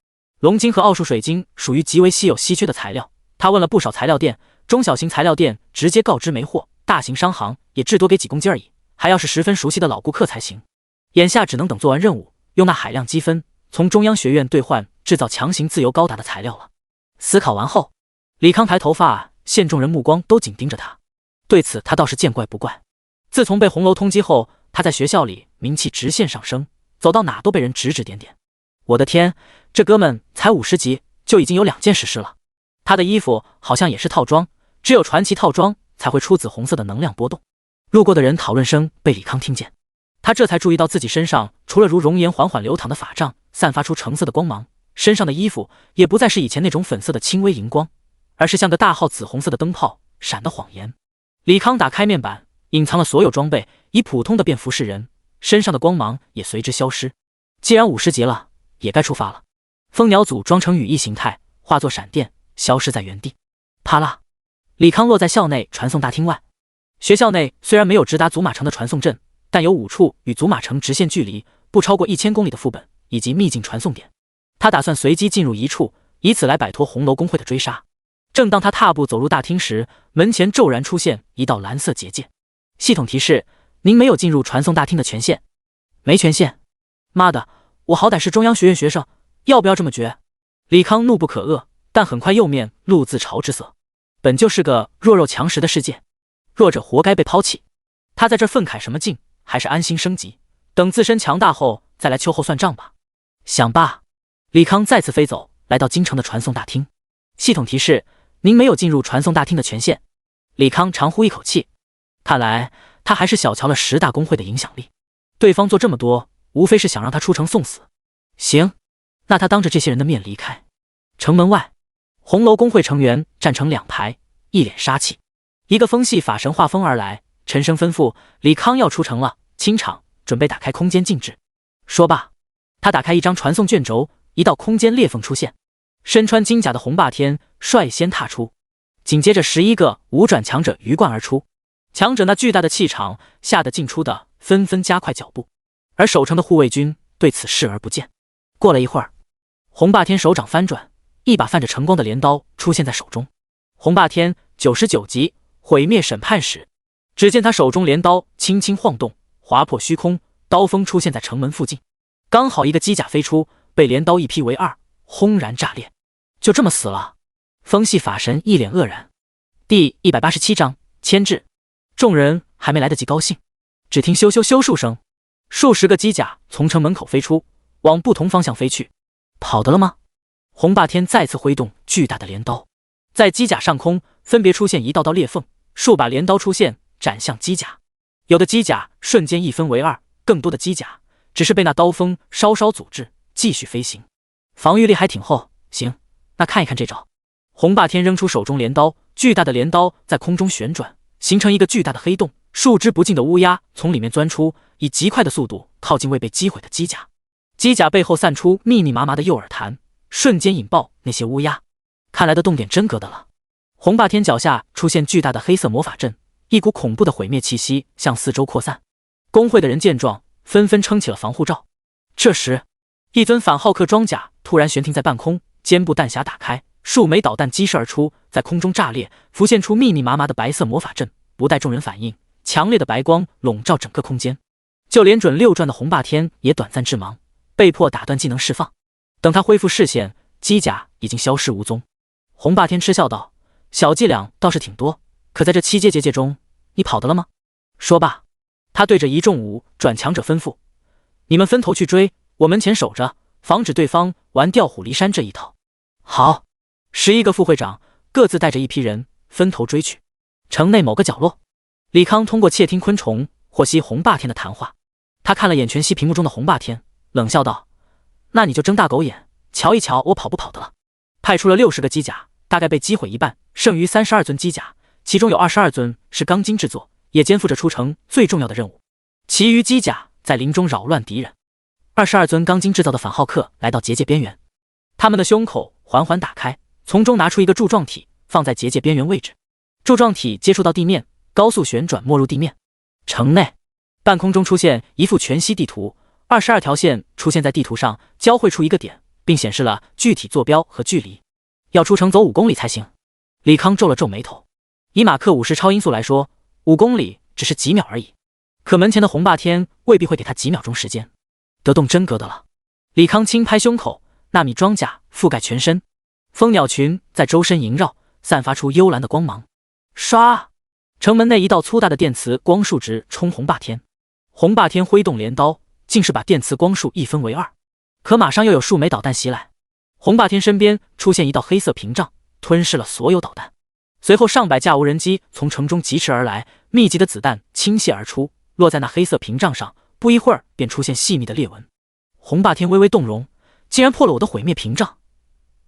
龙晶和奥数水晶属于极为稀有稀缺的材料。他问了不少材料店，中小型材料店直接告知没货，大型商行也至多给几公斤而已，还要是十分熟悉的老顾客才行。眼下只能等做完任务，用那海量积分从中央学院兑换制造强行自由高达的材料了。思考完后，李康抬头发现众人目光都紧盯着他，对此他倒是见怪不怪。自从被红楼通缉后，他在学校里名气直线上升，走到哪都被人指指点点。我的天，这哥们才50级就已经有2件实施了。他的衣服好像也是套装，只有传奇套装才会出紫红色的能量波动。路过的人讨论声被李康听见，他这才注意到自己身上除了如熔岩缓缓流淌的法杖散发出橙色的光芒，身上的衣服也不再是以前那种粉色的轻微荧光，而是像个大号紫红色的灯泡，闪得晃眼。李康打开面板，隐藏了所有装备，以普通的便服示人，身上的光芒也随之消失。既然50级了，也该出发了。蜂鸟组装成羽翼形态，化作闪电消失在原地。啪啦，李康落在校内传送大厅外。学校内虽然没有直达祖马城的传送阵，但有5处与祖马城直线距离不超过1000公里的副本以及秘境传送点。他打算随机进入一处，以此来摆脱红楼公会的追杀。正当他踏步走入大厅时，门前骤然出现一道蓝色结界。系统提示：您没有进入传送大厅的权限。没权限？妈的，我好歹是中央学院学生，要不要这么绝？李康怒不可遏，但很快右面露自嘲之色。本就是个弱肉强食的世界，弱者活该被抛弃。他在这愤慨什么劲？还是安心升级，等自身强大后再来秋后算账吧。想罢，李康再次飞走，来到京城的传送大厅。系统提示：您没有进入传送大厅的权限。李康长呼一口气，看来他还是小瞧了10大公会的影响力。对方做这么多，无非是想让他出城送死。行，那他当着这些人的面离开。城门外，红楼公会成员站成2排，一脸杀气。一个风系法神画风而来，沉声吩咐：李康要出城了，清场，准备打开空间禁制。说罢，他打开一张传送卷轴，一道空间裂缝出现。身穿金甲的红霸天率先踏出，紧接着11个5转强者鱼贯而出。强者那巨大的气场吓得进出的纷纷加快脚步，而守城的护卫军对此视而不见。过了一会儿，红霸天手掌翻转，一把泛着晨光的镰刀出现在手中。红霸天99级毁灭审判使。只见他手中镰刀轻轻晃动，划破虚空，刀锋出现在城门附近。刚好一个机甲飞出，被镰刀一劈为2，轰然炸裂。就这么死了？风系法神一脸愕然。第187章牵制。众人还没来得及高兴，只听咻咻咻数声，数十个机甲从城门口飞出，往不同方向飞去。跑得了吗？红霸天再次挥动巨大的镰刀，在机甲上空分别出现一道道裂缝，数把镰刀出现，斩向机甲。有的机甲瞬间一分为2，更多的机甲只是被那刀锋稍稍阻滞，继续飞行，防御力还挺厚。行，那看一看这招。红霸天扔出手中镰刀，巨大的镰刀在空中旋转，形成一个巨大的黑洞，数之不尽的乌鸦从里面钻出，以极快的速度靠近未被击毁的机甲。机甲背后散出密密麻麻的诱饵弹，瞬间引爆那些乌鸦。看来的动点真格的了。红霸天脚下出现巨大的黑色魔法阵，一股恐怖的毁灭气息向四周扩散。工会的人见状，纷纷撑起了防护罩。这时，一尊反浩克装甲突然悬停在半空，肩部弹匣打开，数枚导弹激射而出，在空中炸裂，浮现出密密麻麻的白色魔法阵。不待众人反应，强烈的白光笼罩整个空间，就连准6转的红霸天也短暂致盲，被迫打断技能释放。等他恢复视线，机甲已经消失无踪。红霸天嗤笑道：小伎俩倒是挺多，可在这7阶结界中，你跑得了吗？说罢，他对着一众5转强者吩咐：你们分头去追，我门前守着，防止对方玩调虎离山这一套。好，11个副会长各自带着一批人分头追去。城内某个角落，李康通过窃听昆虫获悉红霸天的谈话。他看了眼全息屏幕中的红霸天，冷笑道：那你就睁大狗眼，瞧一瞧我跑不跑的了。派出了60个机甲，大概被击毁一半，剩余32尊机甲，其中有22尊是钢筋制作，也肩负着出城最重要的任务。其余机甲在林中扰乱敌人。22尊钢筋制造的反浩克来到结界边缘，他们的胸口缓缓打开，从中拿出一个柱状体，放在结界边缘位置。柱状体接触到地面，高速旋转没入地面。城内，半空中出现一幅全息地图，22条线出现在地图上，交汇出一个点，并显示了具体坐标和距离。要出城走5公里才行。李康皱了皱眉头，以马克50超音速来说，5公里只是几秒而已，可门前的红霸天未必会给他几秒钟时间。得动真格的了。李康轻拍胸口，纳米装甲覆盖全身，蜂鸟群在周身萦绕，散发出幽蓝的光芒。唰！城门内一道粗大的电磁光束直冲红霸天。红霸天挥动镰刀，竟是把电磁光束一分为二。可马上又有数枚导弹袭来，红霸天身边出现一道黑色屏障，吞噬了所有导弹。随后上百架无人机从城中疾驰而来，密集的子弹倾泻而出，落在那黑色屏障上，不一会儿便出现细密的裂纹。红霸天微微动容，竟然破了我的毁灭屏障，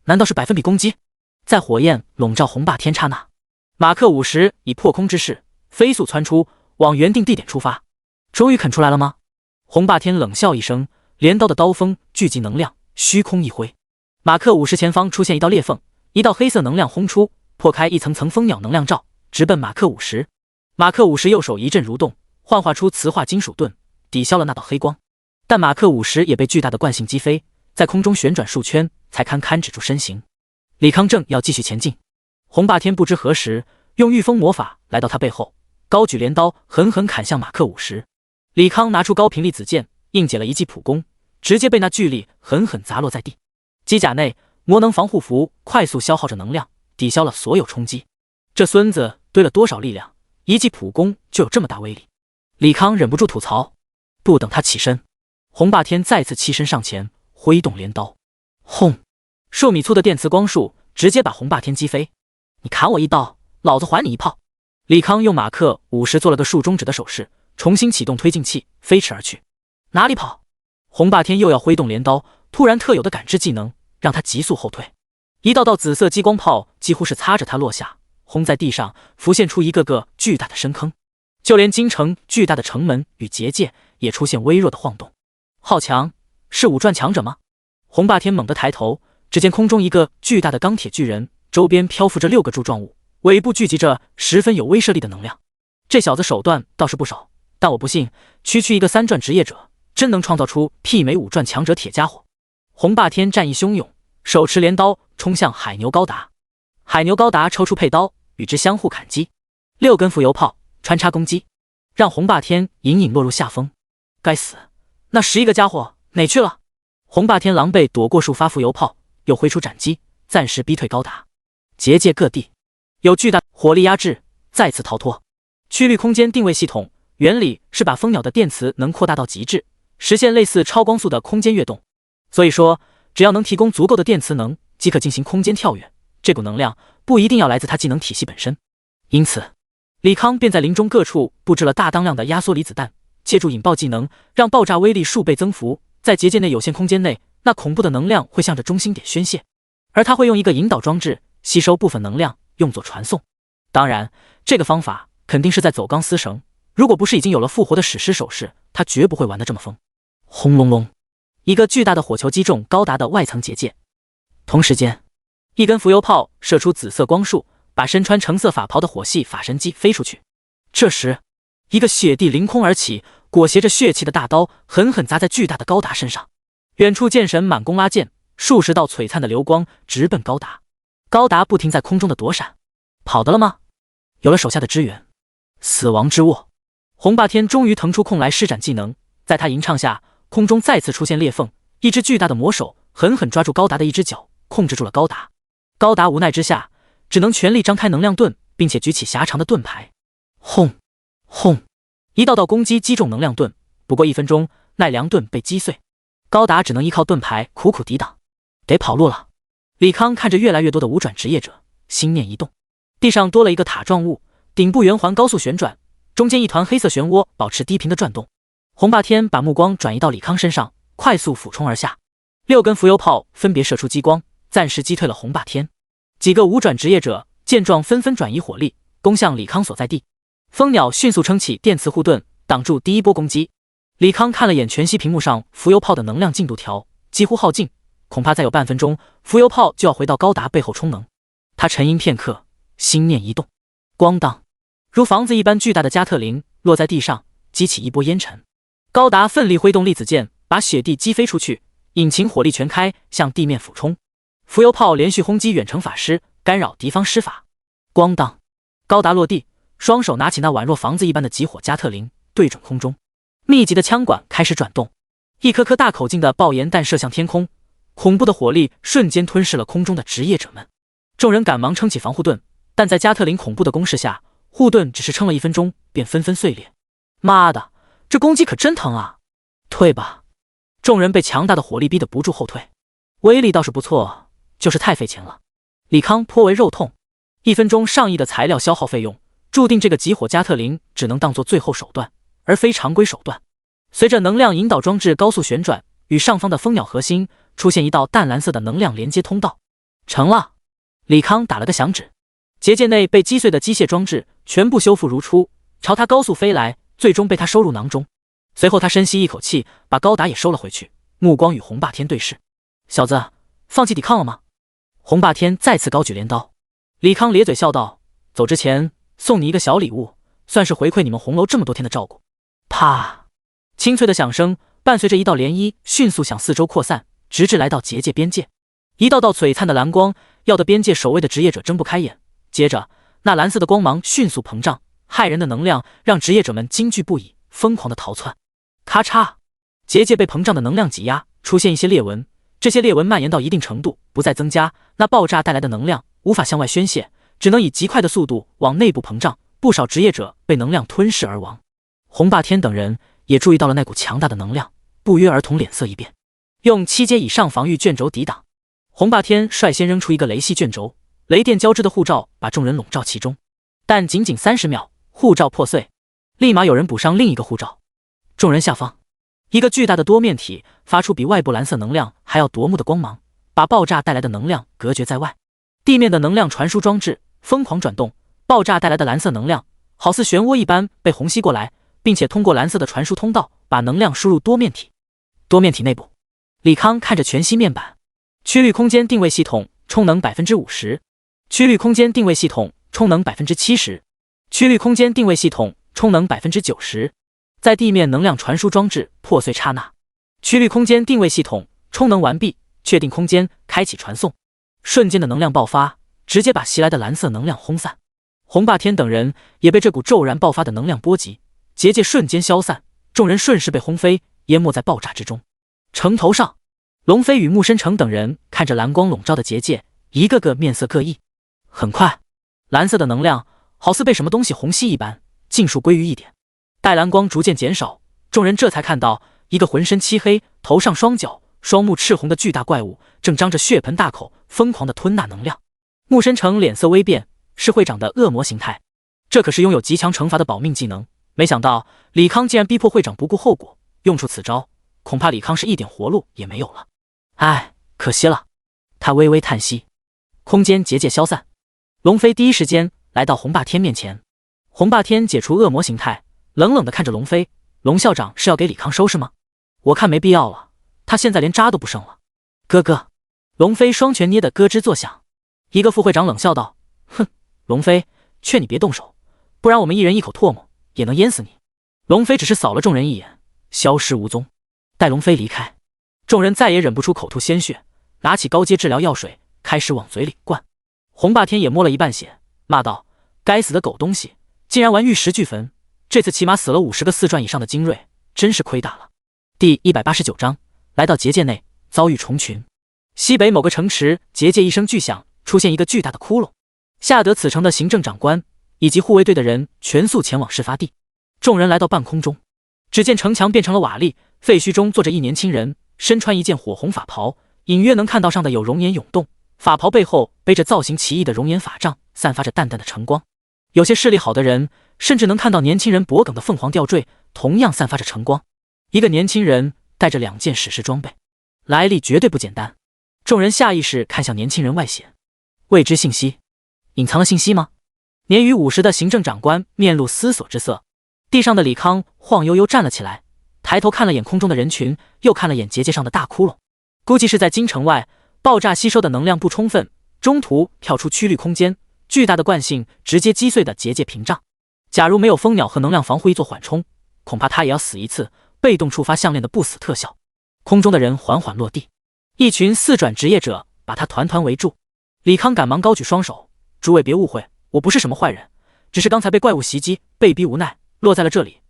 难道是百分比攻击？在火焰笼罩红霸天刹那，马克50以破空之势飞速窜出，往原定地点出发。终于肯出来了吗？红霸天冷笑一声，镰刀的刀锋聚集能量，虚空一挥，马克50前方出现一道裂缝，一道黑色能量轰出，破开一层层蜂鸟能量罩，直奔马克50。马克50右手一阵蠕动，幻化出磁化金属盾，抵消了那道黑光。但马克50也被巨大的惯性击飞，在空中旋转数圈，才堪堪止住身形。李康正要继续前进，红霸天不知何时用御风魔法来到他背后，高举镰刀狠狠砍向马克50。李康拿出高频粒子剑，硬解了一记普攻，直接被那巨力狠狠砸落在地。机甲内魔能防护服快速消耗着能量，抵消了所有冲击。这孙子堆了多少力量，一记普攻就有这么大威力。李康忍不住吐槽。不等他起身，红霸天再次欺身上前，挥动镰刀，轰！数米粗的电磁光束直接把红霸天击飞。你砍我一刀，老子还你一炮。李康用马克50做了个竖中指的手势，重新启动推进器，飞驰而去。哪里跑？红霸天又要挥动镰刀，突然特有的感知技能让他急速后退。一道道紫色激光炮几乎是擦着他落下，轰在地上，浮现出一个个巨大的深坑。就连京城巨大的城门与结界也出现微弱的晃动。好强，是五转强者吗？红霸天猛地抬头，只见空中一个巨大的钢铁巨人，周边漂浮着6个柱状物，尾部聚集着十分有威慑力的能量。这小子手段倒是不少，但我不信，区区一个3转职业者，真能创造出媲美5转强者铁家伙。红霸天战意汹涌，手持镰刀冲向海牛高达。海牛高达抽出佩刀，与之相互砍击，6根浮游炮穿插攻击，让红霸天隐隐落入下风。该死，那11个家伙哪去了？红霸天狼狈躲过数发浮游炮，又挥出斩击，暂时逼退高达。结界各地有巨大火力压制，再次逃脱。曲率空间定位系统原理是把蜂鸟的电磁能扩大到极致，实现类似超光速的空间跃动。所以说，只要能提供足够的电磁能，即可进行空间跳跃。这股能量不一定要来自它技能体系本身。因此，李康便在林中各处布置了大当量的压缩离子弹，借助引爆技能，让爆炸威力数倍增幅。在结界内有限空间内，那恐怖的能量会向着中心点宣泄，而他会用一个引导装置吸收部分能量，用作传送。当然，这个方法肯定是在走钢丝绳，如果不是已经有了复活的史诗手势，他绝不会玩得这么疯。轰隆隆，一个巨大的火球击中高达的外层结界，同时间，一根浮游炮射出紫色光束，把身穿橙色法袍的火系法神击飞出去。这时，一个血地凌空而起，裹挟着血气的大刀狠狠砸在巨大的高达身上。远处剑神满弓拉箭，数十道璀璨的流光直奔高达。高达不停在空中的躲闪，跑得了吗？有了手下的支援，死亡之握。红霸天终于腾出空来施展技能，在他吟唱下，空中再次出现裂缝，一只巨大的魔手狠狠抓住高达的一只脚，控制住了高达。高达无奈之下，只能全力张开能量盾，并且举起狭长的盾牌。轰轰，一道道攻击击中能量盾，不过1分钟，奈良盾被击碎，高达只能依靠盾牌苦苦抵挡，得跑路了。李康看着越来越多的5转职业者，心念一动，地上多了一个塔状物，顶部圆环高速旋转，中间一团黑色漩涡保持低频的转动。红霸天把目光转移到李康身上，快速俯冲而下，6根浮游炮分别射出激光，暂时击退了红霸天。几个5转职业者见状纷纷转移火力，攻向李康所在地。蜂鸟迅速撑起电磁护盾，挡住第一波攻击。李康看了眼全息屏幕上浮游炮的能量进度条，几乎耗尽，恐怕再有半分钟，浮游炮就要回到高达背后充能。他沉吟片刻，心念一动，咣当，如房子一般巨大的加特林落在地上，激起一波烟尘。高达奋力挥动粒子剑，把雪地击飞出去，引擎火力全开，向地面俯冲。浮游炮连续轰击远程法师，干扰敌方施法。咣当，高达落地，双手拿起那宛若房子一般的集火加特林，对准空中。密集的枪管开始转动，一颗颗大口径的爆炎弹射向天空，恐怖的火力瞬间吞噬了空中的职业者们。众人赶忙撑起防护盾，但在加特林恐怖的攻势下，护盾只是撑了1分钟便纷纷碎裂。妈的，这攻击可真疼啊！退吧！众人被强大的火力逼得不住后退。威力倒是不错，就是太费钱了。李康颇为肉痛，1分钟上亿的材料消耗费用，注定这个集火加特林只能当作最后手段，而非常规手段。随着能量引导装置高速旋转，与上方的蜂鸟核心出现一道淡蓝色的能量连接通道。成了！李康打了个响指，结界内被击碎的机械装置全部修复如初，朝他高速飞来，最终被他收入囊中。随后他深吸一口气，把高达也收了回去，目光与红霸天对视。小子，放弃抵抗了吗？红霸天再次高举镰刀。李康咧嘴笑道，走之前送你一个小礼物，算是回馈你们红楼这么多天的照顾。啪！清脆的响声伴随着一道涟漪迅速向四周扩散，直至来到结界边界。一道道璀璨的蓝光要得边界守卫的职业者睁不开眼，接着那蓝色的光芒迅速膨胀，骇人的能量让职业者们惊惧不已，疯狂的逃窜。咔嚓，结界被膨胀的能量挤压，出现一些裂纹，这些裂纹蔓延到一定程度不再增加，那爆炸带来的能量无法向外宣泄，只能以极快的速度往内部膨胀，不少职业者被能量吞噬而亡。红霸天等人也注意到了那股强大的能量，不约而同脸色一变，用7阶以上防御卷轴抵挡。红霸天率先扔出一个雷系卷轴，雷电交织的护罩把众人笼罩其中，但仅仅30秒，护罩破碎，立马有人补上另一个护罩。众人下方，一个巨大的多面体发出比外部蓝色能量还要夺目的光芒，把爆炸带来的能量隔绝在外。地面的能量传输装置疯狂转动，爆炸带来的蓝色能量好似漩涡一般被虹吸过来，并且通过蓝色的传输通道把能量输入多面体。多面体内部，李康看着全息面板，曲率空间定位系统充能 50%， 曲率空间定位系统充能 70%， 曲率空间定位系统充能 90%。 在地面能量传输装置破碎刹那，曲率空间定位系统充能完毕，确定空间开启传送。瞬间的能量爆发直接把袭来的蓝色能量轰散。红霸天等人也被这股骤然爆发的能量波及，结界瞬间消散，众人顺势被轰飞，淹没在爆炸之中。城头上，龙飞与木申成等人看着蓝光笼罩的结界，一个个面色各异。很快，蓝色的能量好似被什么东西虹吸一般，尽数归于一点。待蓝光逐渐减少，众人这才看到一个浑身漆黑、头上双角、双目赤红的巨大怪物正张着血盆大口疯狂地吞纳能量。木申成脸色微变，是会长的恶魔形态，这可是拥有极强惩罚的保命技能。没想到李康竟然逼迫会长不顾后果，用出此招，恐怕李康是一点活路也没有了。唉，可惜了。他微微叹息。空间结界消散，龙飞第一时间来到红霸天面前。红霸天解除恶魔形态，冷冷地看着龙飞，龙校长是要给李康收拾吗？我看没必要了，他现在连渣都不剩了。哥哥，龙飞双拳捏得咯吱作响。一个副会长冷笑道，哼，龙飞，劝你别动手，不然我们一人一口唾沫也能淹死你。龙飞只是扫了众人一眼，消失无踪。待龙飞离开，众人再也忍不住口吐鲜血，拿起高阶治疗药水开始往嘴里灌。红霸天也摸了一半血，骂道，该死的狗东西，竟然玩玉石俱焚，这次起码死了50个4转以上的精锐，真是亏大了。第189章，来到结界内，遭遇虫群。西北某个城池，结界一声巨响，出现一个巨大的窟窿，吓得此城的行政长官以及护卫队的人全速前往事发地。众人来到半空中，只见城墙变成了瓦砾，废墟中坐着一年轻人，身穿一件火红法袍，隐约能看到上的有熔岩涌动，法袍背后背着造型奇异的熔岩法杖，散发着淡淡的晨光。有些视力好的人甚至能看到年轻人脖颈的凤凰吊坠同样散发着晨光。一个年轻人带着2件史诗装备，来历绝对不简单。众人下意识看向年轻人外显，未知信息，隐藏了信息吗？年逾50的行政长官面露思索之色。地上的李康晃悠悠站了起来，抬头看了眼空中的人群，又看了眼结界上的大窟窿，估计是在京城外爆炸吸收的能量不充分，中途跳出曲率空间，巨大的惯性直接击碎的结界屏障。假如没有蜂鸟和能量防护一做缓冲，恐怕他也要死一次，被动触发项链的不死特效。空中的人缓缓落地，一群四转职业者把他团团围住。李康赶忙高举双手：“诸位别误会，我不是什么坏人，只是刚才被怪物袭击，被逼无奈，落在了这里。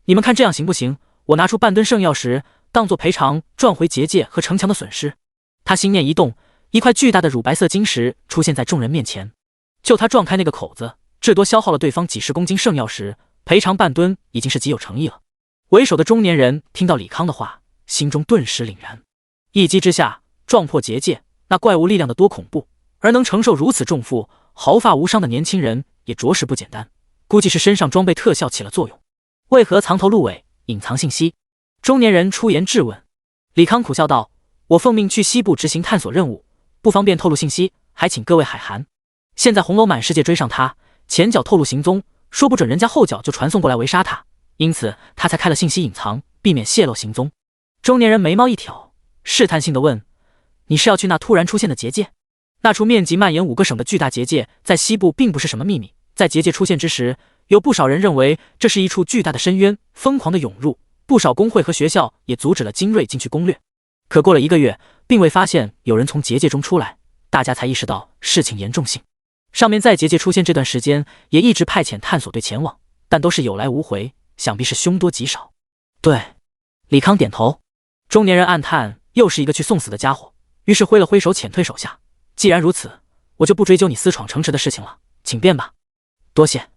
你们看这样行不行？我拿出半吨圣药石，当作赔偿，赚回结界和城墙的损失。”他心念一动，一块巨大的乳白色晶石出现在众人面前。就他撞开那个口子，至多消耗了对方几十公斤圣药石，赔偿半吨已经是极有诚意了。为首的中年人听到李康的话，心中顿时凛然。一击之下撞破结界，那怪物力量的多恐怖，而能承受如此重负，毫发无伤的年轻人也着实不简单，估计是身上装备特效起了作用。为何藏头露尾，隐藏信息？中年人出言质问。李康苦笑道：“我奉命去西部执行探索任务，不方便透露信息，还请各位海涵。现在红楼满世界追上他，前脚透露行踪，说不准人家后脚就传送过来围杀他，因此他才开了信息隐藏，避免泄露行踪。”中年人眉毛一挑，试探性地问：“你是要去那突然出现的结界？”那处面积蔓延5个省的巨大结界，在西部并不是什么秘密。在结界出现之时，有不少人认为这是一处巨大的深渊，疯狂地涌入。不少工会和学校也阻止了精锐进去攻略。可过了1个月，并未发现有人从结界中出来，大家才意识到事情严重性。上面在结界出现这段时间，也一直派遣探索队前往，但都是有来无回，想必是凶多吉少。对，李康点头。中年人暗叹，又是一个去送死的家伙，于是挥了挥手遣退手下。既然如此，我就不追究你私闯城池的事情了，请便吧。多谢。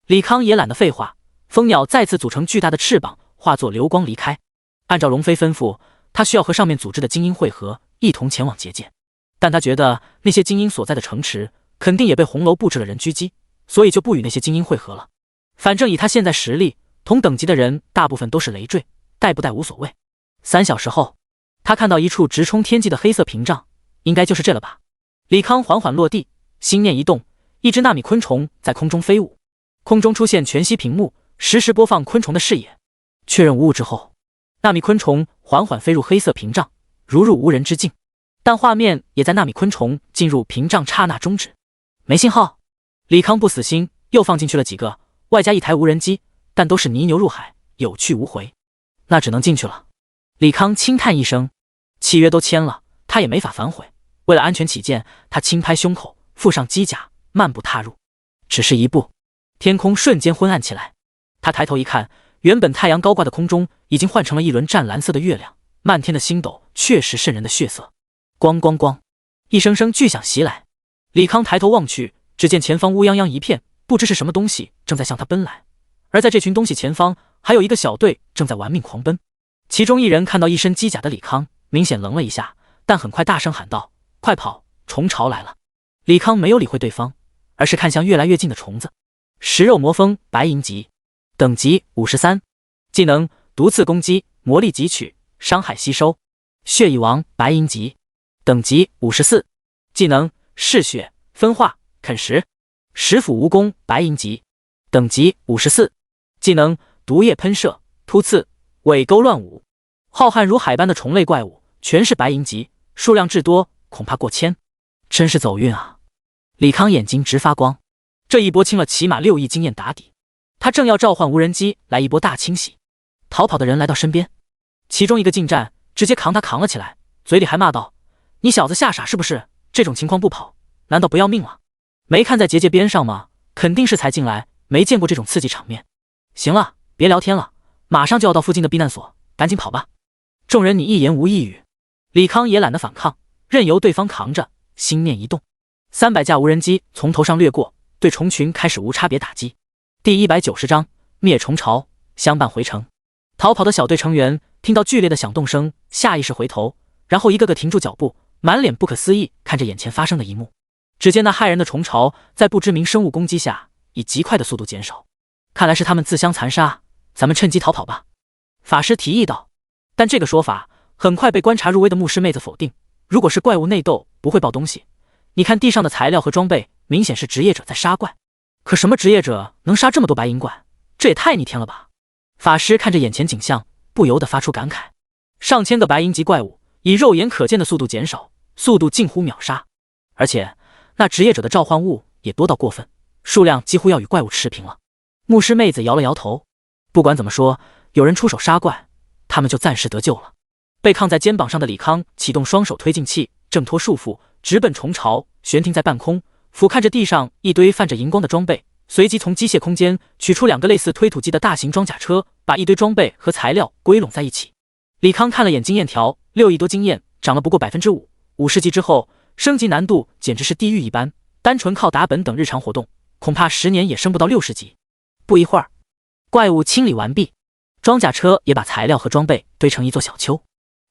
李康也懒得废话，蜂鸟再次组成巨大的翅膀，化作流光离开。按照容妃吩咐，他需要和上面组织的精英会合，一同前往结界。但他觉得那些精英所在的城池肯定也被红楼布置了人狙击，所以就不与那些精英会合了。反正以他现在实力，同等级的人大部分都是累赘，带不带无所谓。3小时后，他看到一处直冲天际的黑色屏障，应该就是这了吧。李康缓缓落地，心念一动，一只纳米昆虫在空中飞舞，空中出现全息屏幕，实时播放昆虫的视野。确认无误之后，纳米昆虫缓缓飞入黑色屏障，如入无人之境。但画面也在纳米昆虫进入屏障刹那终止。没信号。李康不死心，又放进去了几个，外加1台无人机，但都是泥牛入海，有去无回。那只能进去了。李康轻叹一声，契约都签了，他也没法反悔。为了安全起见，他轻拍胸口，附上机甲，慢步踏入。只是一步，天空瞬间昏暗起来。他抬头一看，原本太阳高挂的空中已经换成了一轮湛蓝色的月亮，漫天的星斗确实渗人的血色。咣咣咣，一声声巨响袭来。李康抬头望去，只见前方乌泱泱一片，不知是什么东西正在向他奔来。而在这群东西前方，还有一个小队正在玩命狂奔。其中一人看到一身机甲的李康，明显愣了一下，但很快大声喊道：“快跑，虫巢来了！”李康没有理会对方，而是看向越来越近的虫子。食肉魔蜂白银级，等级53，技能毒刺攻击，魔力汲取，伤害吸收。血蚁王白银级，等级54，技能嗜血分化啃食。食腐蜈蚣白银级，等级54，技能毒液喷射突刺尾钩乱舞。浩瀚如海般的虫类怪物全是白银级，数量至多恐怕过千，真是走运啊！李康眼睛直发光，这一波清了起码6亿经验打底。他正要召唤无人机来一波大清洗，逃跑的人来到身边，其中一个近战，直接扛他扛了起来，嘴里还骂道：“你小子吓傻是不是？这种情况不跑，难道不要命了？没看在结界边上吗？肯定是才进来，没见过这种刺激场面。行了，别聊天了，马上就要到附近的避难所，赶紧跑吧。”众人你一言无一语，李康也懒得反抗，任由对方扛着，心念一动，300架无人机从头上掠过，对虫群开始无差别打击。第190章灭虫巢，相伴回城。逃跑的小队成员听到剧烈的响动声，下意识回头，然后一个个停住脚步，满脸不可思议看着眼前发生的一幕。只见那骇人的虫巢在不知名生物攻击下，以极快的速度减少。看来是他们自相残杀，咱们趁机逃跑吧。法师提议道。但这个说法很快被观察入微的牧师妹子否定。如果是怪物内斗，不会爆东西。你看地上的材料和装备，明显是职业者在杀怪。可什么职业者能杀这么多白银怪？这也太逆天了吧！法师看着眼前景象，不由得发出感慨。上千个白银级怪物以肉眼可见的速度减少，速度近乎秒杀。而且那职业者的召唤物也多到过分，数量几乎要与怪物持平了。牧师妹子摇了摇头。不管怎么说，有人出手杀怪，他们就暂时得救了。被抗在肩膀上的李康启动双手推进器，挣脱束缚，直奔虫巢，悬停在半空，俯瞰着地上一堆泛着荧光的装备，随即从机械空间取出2个类似推土机的大型装甲车，把一堆装备和材料归拢在一起。李康看了眼经验条，6亿多经验，涨了不过 5%，50级之后升级难度简直是地狱一般，单纯靠打本等日常活动，恐怕10年也升不到60级。不一会儿，怪物清理完毕，装甲车也把材料和装备堆成一座小丘。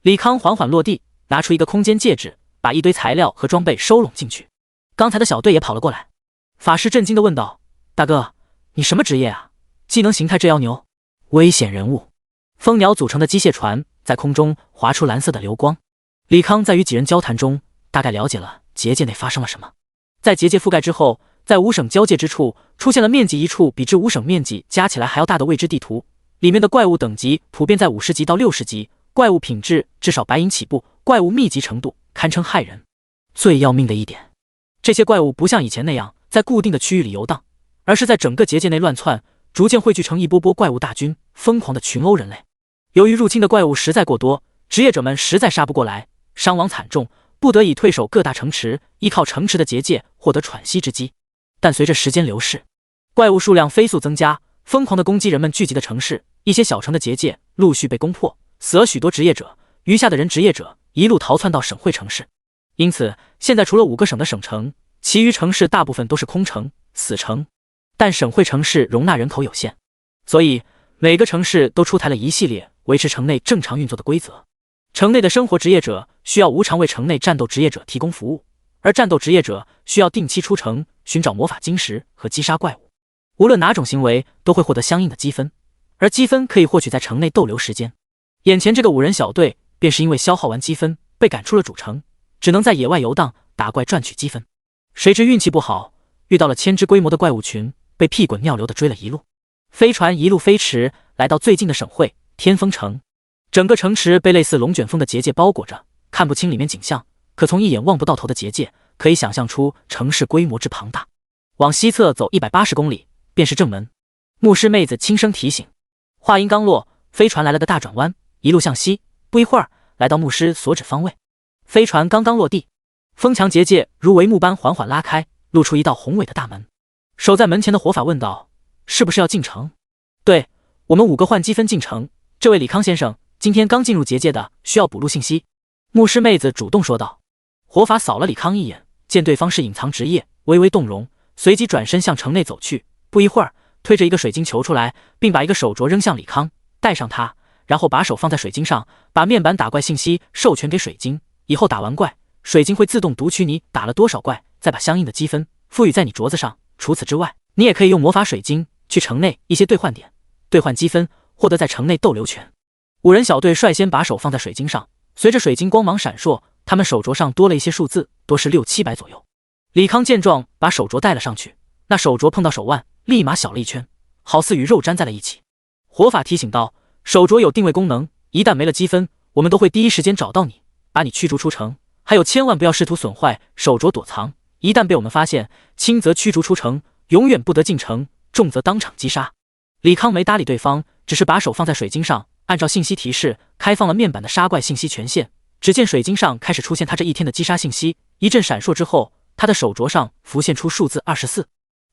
李康缓缓落地，拿出一个空间戒指，把一堆材料和装备收拢进去。刚才的小队也跑了过来，法师震惊地问道：“大哥，你什么职业啊？技能形态这妖牛？”危险人物。蜂鸟组成的机械船在空中划出蓝色的流光。李康在与几人交谈中，大概了解了结界内发生了什么。在结界覆盖之后，在5省交界之处出现了面积一处比之5省面积加起来还要大的未知地图，里面的怪物等级普遍在50级到60级，怪物品质至少白银起步，怪物密集程度堪称骇人。最要命的一点，这些怪物不像以前那样在固定的区域里游荡，而是在整个结界内乱窜，逐渐汇聚成一波波怪物大军，疯狂的群殴人类。由于入侵的怪物实在过多，职业者们实在杀不过来，伤亡惨重，不得已退守各大城池，依靠城池的结界获得喘息之机。但随着时间流逝，怪物数量飞速增加，疯狂的攻击人们聚集的城市，一些小城的结界陆续被攻破，死了许多职业者，余下的人职业者一路逃窜到省会城市。因此现在除了5个省的省城，其余城市大部分都是空城、死城。但省会城市容纳人口有限，所以每个城市都出台了一系列维持城内正常运作的规则。城内的生活职业者需要无偿为城内战斗职业者提供服务，而战斗职业者需要定期出城寻找魔法晶石和击杀怪物。无论哪种行为都会获得相应的积分，而积分可以获取在城内逗留时间。眼前这个5人小队便是因为消耗完积分被赶出了主城，只能在野外游荡打怪赚取积分。谁知运气不好，遇到了1000只规模的怪物群，被屁滚尿流的追了一路。飞船一路飞驰，来到最近的省会天风城。整个城池被类似龙卷风的结界包裹着，看不清里面景象，可从一眼望不到头的结界可以想象出城市规模之庞大。往西侧走180公里便是正门。牧师妹子轻声提醒。话音刚落，飞船来了个大转弯，一路向西，不一会儿来到牧师所指方位。飞船刚刚落地，风墙结界如帷幕般缓缓拉开，露出一道宏伟的大门。守在门前的火法问道：“是不是要进城？”“对，我们5个换积分进城。这位李康先生今天刚进入结界的，需要补录信息。”牧师妹子主动说道。火法扫了李康一眼，见对方是隐藏职业，微微动容，随即转身向城内走去。不一会儿，推着一个水晶球出来，并把一个手镯扔向李康，带上它，然后把手放在水晶上，把面板打怪信息授权给水晶。以后打完怪，水晶会自动读取你打了多少怪，再把相应的积分赋予在你镯子上。除此之外，你也可以用魔法水晶去城内一些兑换点兑换积分，获得在城内逗留权。5人小队率先把手放在水晶上，随着水晶光芒闪烁，他们手镯上多了一些数字，多是600-700左右。李康见状，把手镯戴了上去，那手镯碰到手腕，立马小了一圈，好似与肉粘在了一起。火法提醒道：“手镯有定位功能，一旦没了积分，我们都会第一时间找到你，把你驱逐出城。还有千万不要试图损坏手镯躲藏，一旦被我们发现，轻则驱逐出城，永远不得进城，重则当场击杀。”李康没搭理对方，只是把手放在水晶上，按照信息提示开放了面板的杀怪信息权限。只见水晶上开始出现他这一天的击杀信息，一阵闪烁之后，他的手镯上浮现出数字24。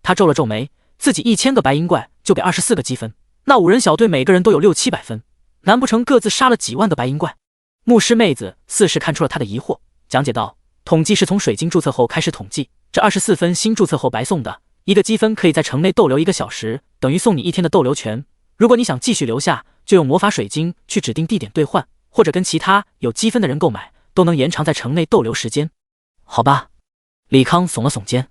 他皱了皱眉，自己1000个白银怪就给24个积分，那5人小队每个人都有600-700分，难不成各自杀了几万个白银怪？牧师妹子似是看出了他的疑惑，讲解道：“统计是从水晶注册后开始统计，这24分新注册后白送的，1个积分可以在城内逗留1个小时，等于送你1天的逗留权。如果你想继续留下，就用魔法水晶去指定地点兑换，或者跟其他有积分的人购买，都能延长在城内逗留时间。”好吧，李康耸了耸肩。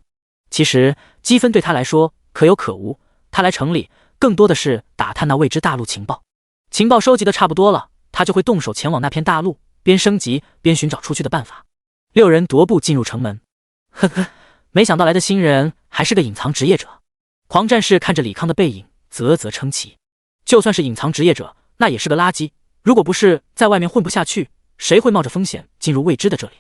其实积分对他来说可有可无，他来城里更多的是打探那未知大陆情报。情报收集的差不多了，他就会动手前往那片大陆，边升级边寻找出去的办法。6人踱步进入城门。呵呵，没想到来的新人还是个隐藏职业者。狂战士看着李康的背影，啧啧称奇。就算是隐藏职业者，那也是个垃圾。如果不是在外面混不下去，谁会冒着风险进入未知的这里？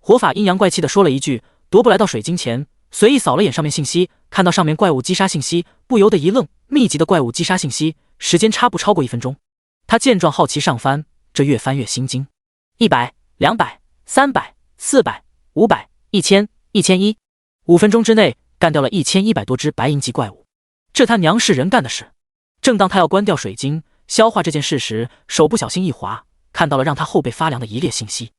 火法阴阳怪气地说了一句，踱步来到水晶前，随意扫了眼上面信息，看到上面怪物击杀信息，不由得一愣。密集的怪物击杀信息，时间差不超过1分钟。他见状好奇上翻，这越翻越心惊。100、200、300、400、500、1000、1100，5分钟之内干掉了1100多只白银级怪物，这他娘是人干的事。正当他要关掉水晶，消化这件事时，手不小心一滑，看到了让他后背发凉的一列信息：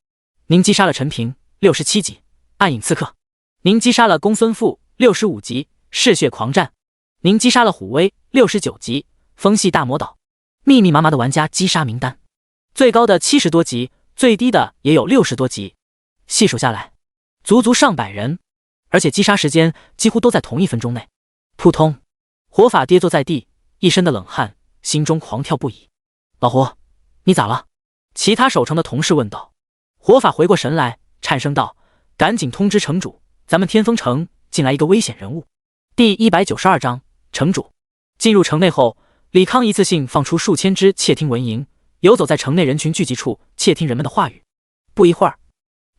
您击杀了陈平，67级，暗影刺客；您击杀了公孙父，65级，嗜血狂战；您击杀了虎威，69级，风系大魔岛。密密麻麻的玩家击杀名单，最高的70多级，最低的也有60多级，细数下来，足足上百人，而且击杀时间几乎都在同1分钟内。扑通，火法跌坐在地，一身的冷汗，心中狂跳不已。老胡，你咋了？其他守城的同事问道。火法回过神来，颤声道：赶紧通知城主，咱们天风城进来一个危险人物。第192章，城主。进入城内后，李康一次性放出数千只窃听蚊蝇，游走在城内人群聚集处，窃听人们的话语。不一会儿，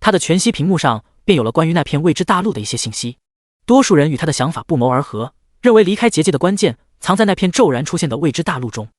他的全息屏幕上便有了关于那片未知大陆的一些信息。多数人与他的想法不谋而合，认为离开结界的关键藏在那片骤然出现的未知大陆中。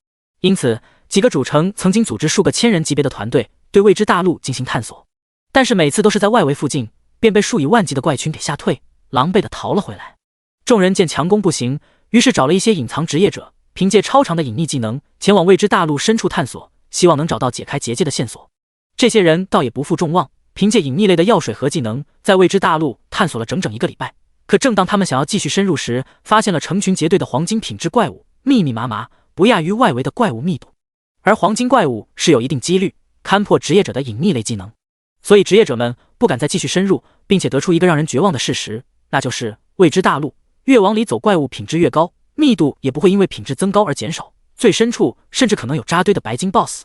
因此，几个主城曾经组织数个千人级别的团队对未知大陆进行探索，但是每次都是在外围附近便被数以万计的怪群给吓退，狼狈地逃了回来。众人见强攻不行，于是找了一些隐藏职业者，凭借超长的隐匿技能前往未知大陆深处探索，希望能找到解开结界的线索。这些人倒也不负众望，凭借隐匿类的药水和技能，在未知大陆探索了整整1个礼拜。可正当他们想要继续深入时，发现了成群结队的黄金品质怪物，密密麻麻，不亚于外围的怪物密度。而黄金怪物是有一定几率勘破职业者的隐匿类技能，所以职业者们不敢再继续深入，并且得出一个让人绝望的事实，那就是未知大陆越往里走，怪物品质越高，密度也不会因为品质增高而减少，最深处甚至可能有扎堆的白金 BOSS。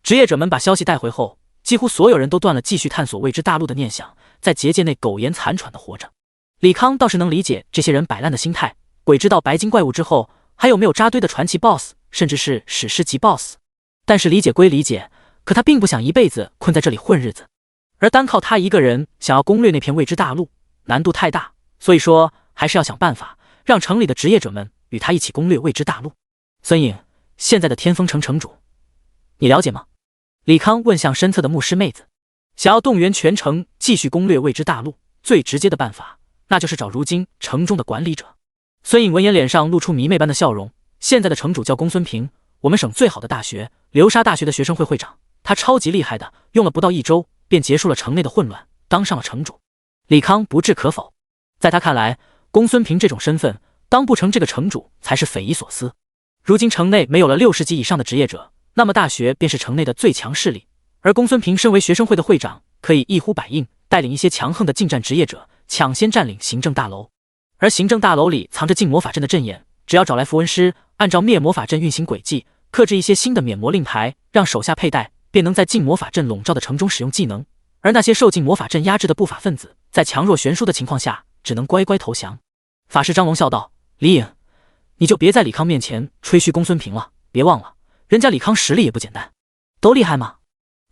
职业者们把消息带回后，几乎所有人都断了继续探索未知大陆的念想，在结界内苟延残喘地活着。李康倒是能理解这些人摆烂的心态，鬼知道白金怪物之后还有没有扎堆的传奇 BOSS， 甚至是史诗级 BOSS。 但是理解归理解，可他并不想一辈子困在这里混日子，而单靠他一个人想要攻略那片未知大陆，难度太大，所以说还是要想办法让城里的职业者们与他一起攻略未知大陆。孙颖，现在的天风城城主你了解吗？李康问向身侧的牧师妹子。想要动员全城继续攻略未知大陆，最直接的办法那就是找如今城中的管理者。孙颖闻言脸上露出迷妹般的笑容。现在的城主叫公孙平，我们省最好的大学流沙大学的学生会会长，他超级厉害的，用了不到1周便结束了城内的混乱，当上了城主。李康不置可否，在他看来，公孙平这种身份当不成这个城主才是匪夷所思。如今城内没有了60级以上的职业者，那么大学便是城内的最强势力，而公孙平身为学生会的会长，可以一呼百应，带领一些强横的近战职业者抢先占领行政大楼。而行政大楼里藏着禁魔法阵的阵眼，只要找来符文师，按照灭魔法阵运行轨迹，克制一些新的免魔令牌，让手下佩戴，便能在禁魔法阵笼罩的城中使用技能。而那些受禁魔法阵压制的不法分子，在强弱悬殊的情况下，只能乖乖投降。法师张龙笑道：李颖，你就别在李康面前吹嘘公孙平了，别忘了人家李康实力也不简单。都厉害吗？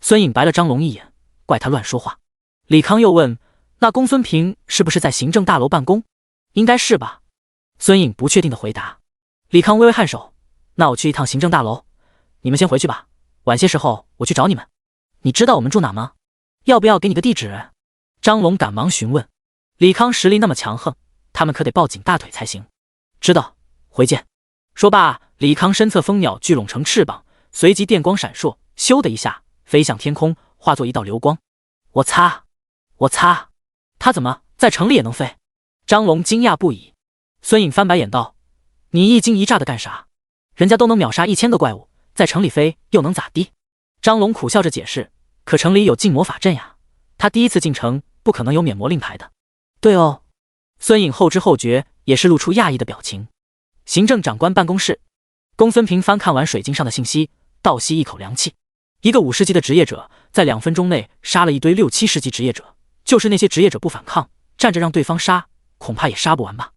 孙颖白了张龙一眼，怪他乱说话。李康又问：那公孙平是不是在行政大楼办公？应该是吧。孙颖不确定的回答。李康微微颔首：那我去一趟行政大楼，你们先回去吧，晚些时候我去找你们。你知道我们住哪吗？要不要给你个地址？张龙赶忙询问。李康实力那么强横，他们可得抱紧大腿才行。知道，回见。说罢，李康身侧蜂鸟聚拢成翅膀，随即电光闪烁，咻的一下飞向天空，化作一道流光。我擦，他怎么在城里也能飞？张龙惊讶不已。孙颖翻白眼道：你一惊一乍的干啥？人家都能秒杀1000个怪物，在城里飞又能咋地？张龙苦笑着解释：可城里有禁魔法阵呀，他第一次进城，不可能有免魔令牌的。对哦。孙颖后知后觉，也是露出讶异的表情。行政长官办公室，公孙平翻看完水晶上的信息，倒吸一口凉气。一个50级的职业者，在2分钟内杀了一堆60、70级职业者，就是那些职业者不反抗，站着让对方杀，恐怕也杀不完吧。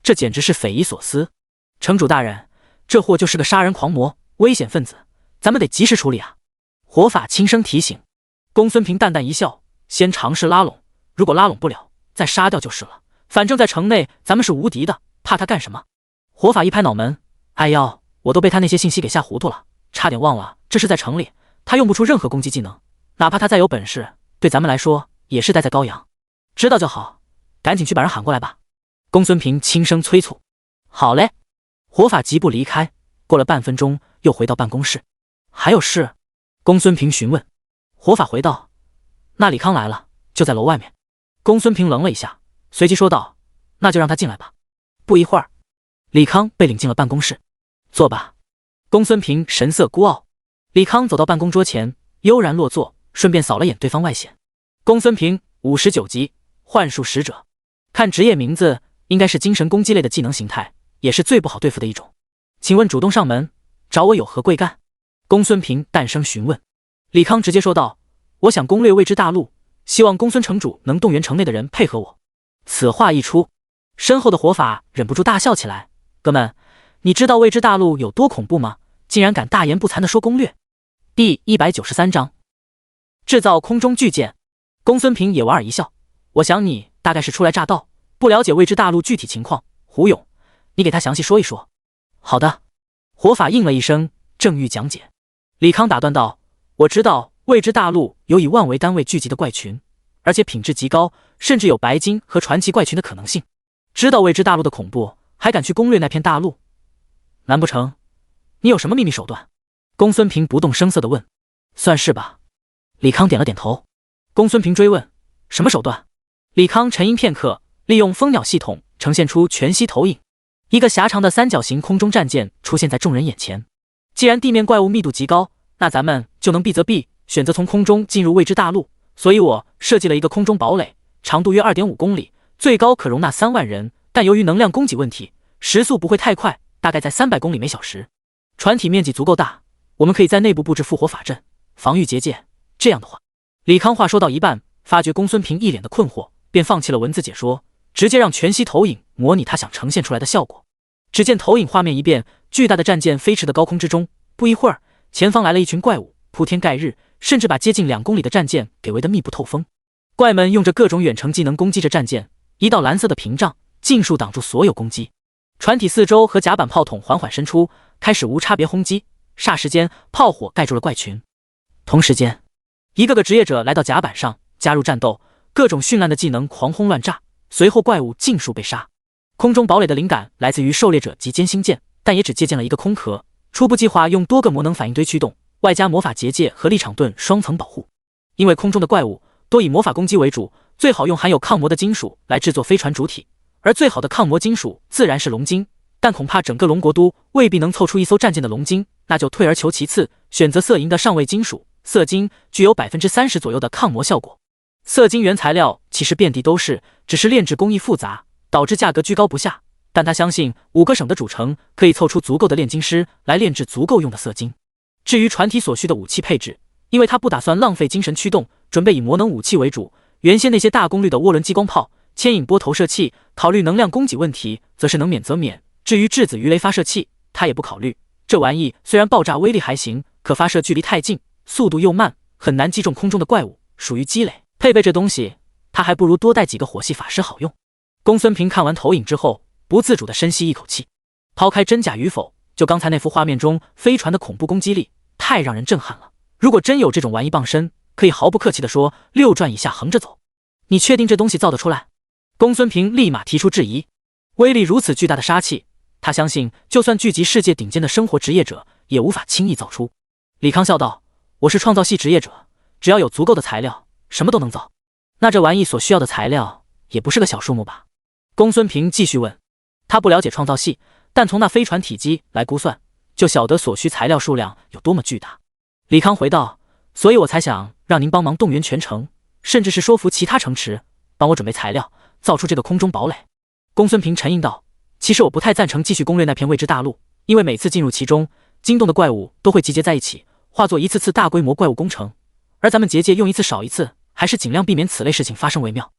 这简直是匪夷所思。城主大人，这货就是个杀人狂魔，危险分子，咱们得及时处理啊。火法轻声提醒。公孙平淡淡一笑，先尝试拉拢，如果拉拢不了，再杀掉就是了。反正在城内咱们是无敌的，怕他干什么？火法一拍脑门，哎呦，我都被他那些信息给吓糊涂了，差点忘了这是在城里，他用不出任何攻击技能，哪怕他再有本事，对咱们来说也是待在羔羊。知道就好，赶紧去把人喊过来吧。公孙平轻声催促。好嘞。火法疾步离开，过了半分钟又回到办公室。还有事？公孙平询问。火法回道，那李康来了，就在楼外面。公孙平愣了一下，随即说道，那就让他进来吧。不一会儿，李康被领进了办公室。坐吧。公孙平神色孤傲。李康走到办公桌前，悠然落座，顺便扫了眼对方外显。公孙平59级，幻术使者。看职业名字，应该是精神攻击类的技能形态，也是最不好对付的一种。请问主动上门，找我有何贵干？公孙平淡声询问。李康直接说道，我想攻略未知大陆，希望公孙城主能动员城内的人配合我。此话一出，身后的火法忍不住大笑起来。哥们，你知道未知大陆有多恐怖吗？竟然敢大言不惭地说攻略。第193章制造空中巨舰。公孙平也莞尔一笑，我想你大概是初来乍到，不了解未知大陆具体情况。胡勇，你给他详细说一说。好的。火法应了一声，正欲讲解，李康打断道，我知道未知大陆有以万为单位聚集的怪群，而且品质极高，甚至有白金和传奇怪群的可能性。知道未知大陆的恐怖，还敢去攻略那片大陆，难不成你有什么秘密手段？公孙平不动声色地问。算是吧。李康点了点头。公孙平追问，什么手段？李康沉吟片刻，利用蜂鸟系统呈现出全息投影，一个狭长的三角形空中战舰出现在众人眼前。既然地面怪物密度极高，那咱们就能避则避，选择从空中进入未知大陆。所以我设计了一个空中堡垒，长度约 2.5 公里，最高可容纳3万人，但由于能量供给问题，时速不会太快，大概在300公里每小时。船体面积足够大，我们可以在内部布置复活法阵，防御结界。这样的话，李康话说到一半，发觉公孙平一脸的困惑，便放弃了文字解说，直接让全息投影模拟他想呈现出来的效果。只见投影画面一变，巨大的战舰飞驰的高空之中，不一会儿，前方来了一群怪物，铺天盖日，甚至把接近2公里的战舰给围得密不透风。怪们用着各种远程技能攻击着战舰，一道蓝色的屏障尽数挡住所有攻击。船体四周和甲板炮筒缓缓伸出，开始无差别轰击。霎时间，炮火盖住了怪群。同时间，一个个职业者来到甲板上加入战斗，各种绚烂的技能狂轰乱炸，随后怪物尽数被杀。空中堡垒的灵感来自于狩猎者及歼星舰，但也只借鉴了一个空壳。初步计划用多个魔能反应堆驱动，外加魔法结界和立场盾双层保护。因为空中的怪物多以魔法攻击为主，最好用含有抗魔的金属来制作飞船主体，而最好的抗魔金属自然是龙晶，但恐怕整个龙国都未必能凑出一艘战舰的龙晶，那就退而求其次，选择色银的上位金属色金，具有 30% 左右的抗魔效果。色金原材料其实遍地都是，只是炼制工艺复杂，导致价格居高不下，但他相信5个省的主城可以凑出足够的炼金师来炼制足够用的色金。至于船体所需的武器配置，因为他不打算浪费精神驱动，准备以魔能武器为主，原先那些大功率的涡轮激光炮、牵引波投射器，考虑能量供给问题，则是能免则免。至于质子鱼雷发射器，他也不考虑，这玩意虽然爆炸威力还行，可发射距离太近，速度又慢，很难击中空中的怪物，属于鸡肋。配备这东西，他还不如多带几个火系法师好用。公孙平看完投影之后，不自主地深吸一口气。抛开真假与否，就刚才那幅画面中飞船的恐怖攻击力，太让人震撼了。如果真有这种玩意傍身，可以毫不客气地说6转以下横着走。你确定这东西造得出来？公孙平立马提出质疑。威力如此巨大的杀器，他相信就算聚集世界顶尖的生活职业者，也无法轻易造出。李康笑道，我是创造系职业者，只要有足够的材料，什么都能造。那这玩意所需要的材料也不是个小数目吧？公孙平继续问。他不了解创造系，但从那飞船体积来估算，就晓得所需材料数量有多么巨大。李康回道，所以我才想让您帮忙动员全城，甚至是说服其他城池帮我准备材料，造出这个空中堡垒。公孙平沉吟道，其实我不太赞成继续攻略那片未知大陆，因为每次进入其中，惊动的怪物都会集结在一起，化作一次次大规模怪物工程，而咱们结界用一次少一次，还是尽量避免此类事情发生为妙。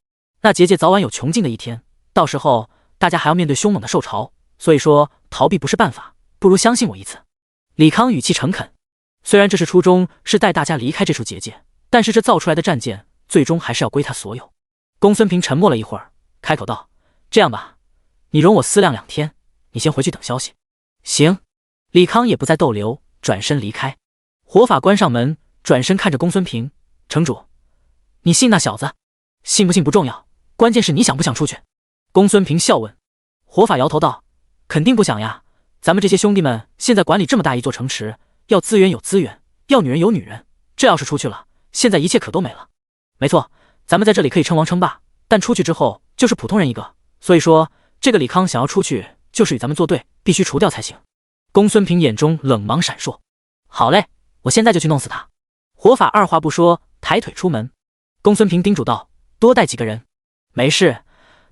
那结界早晚有穷尽的一天，到时候大家还要面对凶猛的兽潮，所以说逃避不是办法，不如相信我一次。李康语气诚恳，虽然这是初衷是带大家离开这处结界，但是这造出来的战舰最终还是要归他所有。公孙平沉默了一会儿，开口道，这样吧，你容我思量2天，你先回去等消息。行。李康也不再逗留，转身离开。火法关上门，转身看着公孙平，城主，你信那小子？信不信不重要，关键是你想不想出去？公孙平笑问。火法摇头道，肯定不想呀，咱们这些兄弟们现在管理这么大一座城池，要资源有资源，要女人有女人，这要是出去了，现在一切可都没了。没错，咱们在这里可以称王称霸，但出去之后就是普通人一个，所以说这个李康想要出去就是与咱们作对，必须除掉才行。公孙平眼中冷芒闪烁。好嘞，我现在就去弄死他。火法二话不说，抬腿出门。公孙平叮嘱道，多带几个人。没事，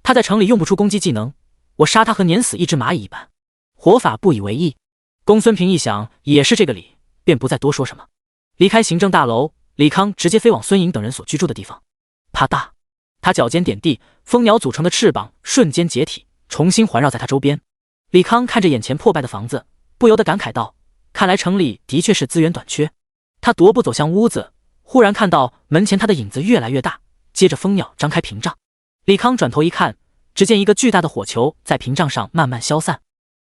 他在城里用不出攻击技能，我杀他和碾死一只蚂蚁一般。火法不以为意。公孙平一想也是这个理，便不再多说什么。离开行政大楼，李康直接飞往孙颖等人所居住的地方。啪嗒，他脚尖点地，蜂鸟组成的翅膀瞬间解体，重新环绕在他周边。李康看着眼前破败的房子，不由得感慨道，看来城里的确是资源短缺。他踱步走向屋子，忽然看到门前他的影子越来越大，接着蜂鸟张开屏障。李康转头一看，只见一个巨大的火球在屏障上慢慢消散。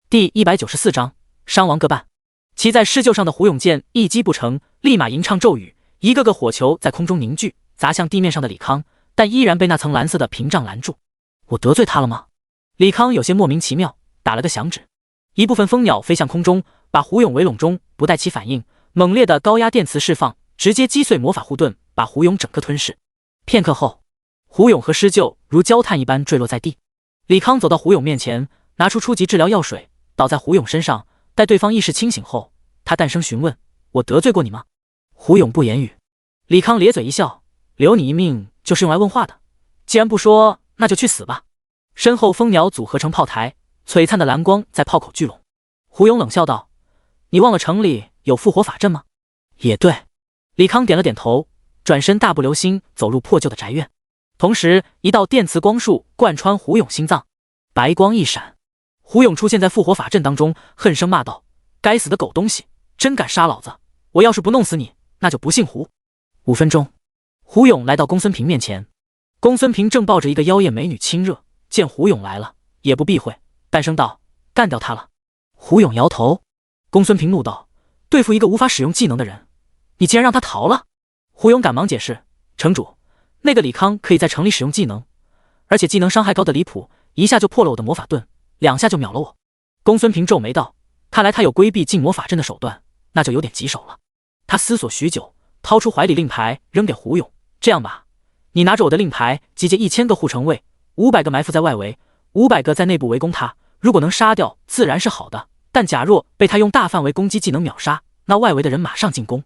第194章，伤亡各半。骑在狮鹫上的胡永健一击不成，立马吟唱咒语，一个个火球在空中凝聚，砸向地面上的李康，但依然被那层蓝色的屏障拦住。我得罪他了吗？李康有些莫名其妙，打了个响指，一部分蜂鸟飞向空中，把胡永围拢中，不待其反应，猛烈的高压电磁释放，直接击碎魔法护盾，把胡永整个吞噬。片刻后，胡永和狮鹫如焦炭一般坠落在地。李康走到胡永面前，拿出初级治疗药水，倒在胡永身上。待对方意识清醒后，他淡声询问，我得罪过你吗？胡永不言语。李康咧嘴一笑，留你一命就是用来问话的，既然不说，那就去死吧。身后蜂鸟组合成炮台，璀璨的蓝光在炮口聚拢。胡永冷笑道，你忘了城里有复活法阵吗？也对。李康点了点头，转身大步流星走入破旧的宅院，同时一道电磁光束贯穿胡永心脏，白光一闪，胡永出现在复活法阵当中，恨声骂道，该死的狗东西，真敢杀老子，我要是不弄死你，那就不姓胡。5分钟，胡永来到公孙平面前。公孙平正抱着一个妖艳美女亲热，见胡永来了也不避讳，淡声道，干掉他了。胡永摇头。公孙平怒道，对付一个无法使用技能的人，你竟然让他逃了。胡永赶忙解释，城主，那个李康可以在城里使用技能，而且技能伤害高的离谱，一下就破了我的魔法盾，2下就秒了我。公孙平皱眉道，看来他有规避禁魔法阵的手段，那就有点棘手了。他思索许久，掏出怀里令牌扔给胡永，这样吧，你拿着我的令牌集结1000个护城卫，500个埋伏在外围，500个在内部围攻他，如果能杀掉自然是好的，但假若被他用大范围攻击技能秒杀，那外围的人马上进攻。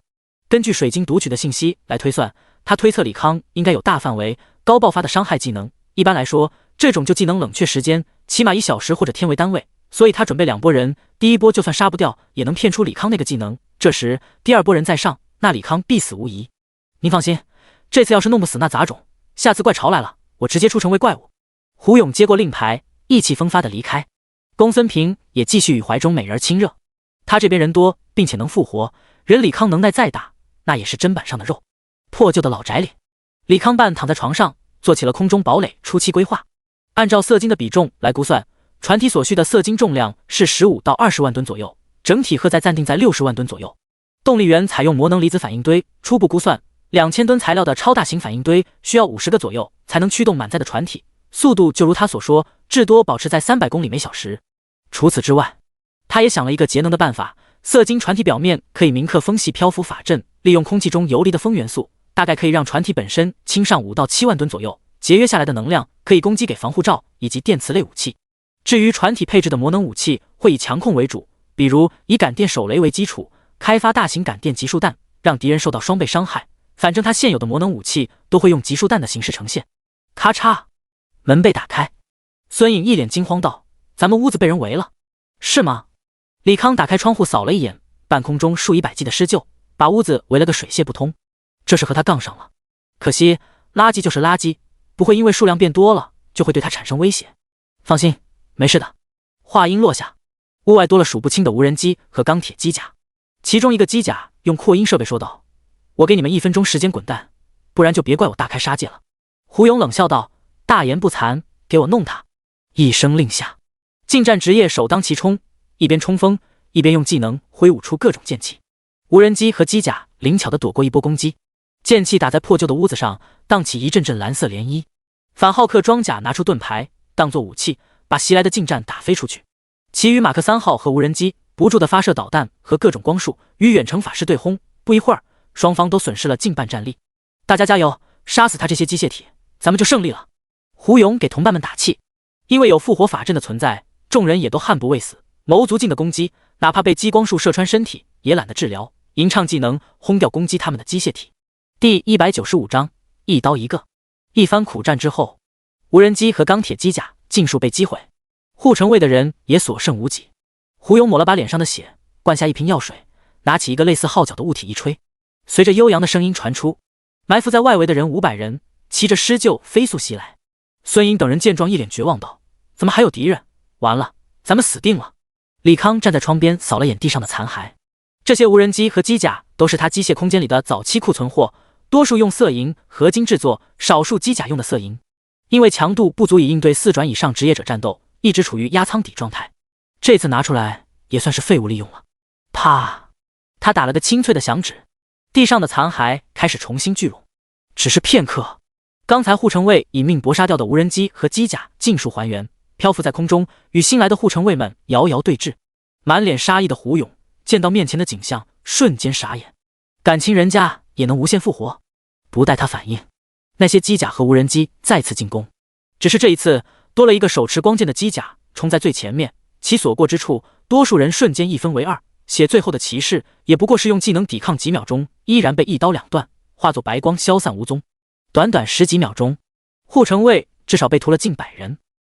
根据水晶读取的信息来推算，他推测李康应该有大范围高爆发的伤害技能，一般来说这种就技能冷却时间起码以小时或者天为单位，所以他准备2波人，第一波就算杀不掉也能骗出李康那个技能，这时第2波人再上，那李康必死无疑。您放心，这次要是弄不死那杂种，下次怪潮来了，我直接出城为怪物。胡永接过令牌，意气风发的离开。公孙平也继续与怀中美人亲热，他这边人多并且能复活，人李康能耐再大，那也是砧板上的肉。破旧的老宅里，李康半躺在床上，做起了空中堡垒初期规划。按照色晶的比重来估算，船体所需的色晶重量是15到20万吨左右，整体荷载暂定在60万吨左右。动力源采用魔能离子反应堆，初步估算2000吨材料的超大型反应堆需要50个左右才能驱动满载的船体，速度就如他所说，至多保持在300公里每小时。除此之外，他也想了一个节能的办法，色晶船体表面可以铭刻风系漂浮法阵，利用空气中游离的风元素，大概可以让船体本身轻上5到7万吨左右，节约下来的能量可以供给给防护罩以及电磁类武器。至于船体配置的魔能武器，会以强控为主，比如以感电手雷为基础，开发大型感电集束弹，让敌人受到双倍伤害。反正他现有的魔能武器都会用集束弹的形式呈现。咔嚓，门被打开，孙颖一脸惊慌道，咱们屋子被人围了。是吗？李康打开窗户扫了一眼，半空中数以百计的狮鹫，把屋子围了个水泄不通。这是和他杠上了，可惜垃圾就是垃圾，不会因为数量变多了就会对他产生威胁。放心，没事的。话音落下，屋外多了数不清的无人机和钢铁机甲，其中一个机甲用扩音设备说道，我给你们1分钟时间滚蛋，不然就别怪我大开杀戒了。胡勇冷笑道，大言不惭，给我弄他。一声令下，近战职业首当其冲，一边冲锋，一边用技能挥舞出各种剑气。无人机和机甲灵巧地躲过一波攻击，剑气打在破旧的屋子上，荡起一阵阵蓝色涟漪。反浩克装甲拿出盾牌当作武器，把袭来的近战打飞出去。其余马克3号和无人机不住地发射导弹和各种光束，与远程法师对轰。不一会儿，双方都损失了近半战力。大家加油，杀死他这些机械体，咱们就胜利了。胡勇给同伴们打气。因为有复活法阵的存在，众人也都悍不畏死，谋足劲的攻击，哪怕被激光束射穿身体，也懒得治疗，吟唱技能轰掉攻击他们的机械体。第195章，一刀一个。一番苦战之后，无人机和钢铁机甲尽数被击毁，护城卫的人也所剩无几。胡勇抹了把脸上的血，灌下一瓶药水，拿起一个类似号角的物体一吹，随着悠扬的声音传出，埋伏在外围的人500人骑着狮鹫飞速袭来。孙颖等人见状一脸绝望道：怎么还有敌人？完了，咱们死定了。李康站在窗边扫了眼地上的残骸，这些无人机和机甲都是他机械空间里的早期库存货，多数用色银合金制作，少数机甲用的色银。因为强度不足以应对4转以上职业者战斗，一直处于压舱底状态，这次拿出来也算是废物利用了。啪，他打了个清脆的响指，地上的残骸开始重新聚拢。只是片刻，刚才护城卫以命搏杀掉的无人机和机甲尽数还原，漂浮在空中，与新来的护城卫们遥遥对峙。满脸杀意的胡勇见到面前的景象，瞬间傻眼。感情人家也能无限复活？不待他反应，那些机甲和无人机再次进攻，只是这一次多了一个手持光剑的机甲冲在最前面，其所过之处，多数人瞬间一分为二。写最后的骑士也不过是用技能抵抗几秒钟，依然被一刀两断，化作白光消散无踪。短短10几秒钟，护城卫至少被屠了近100人，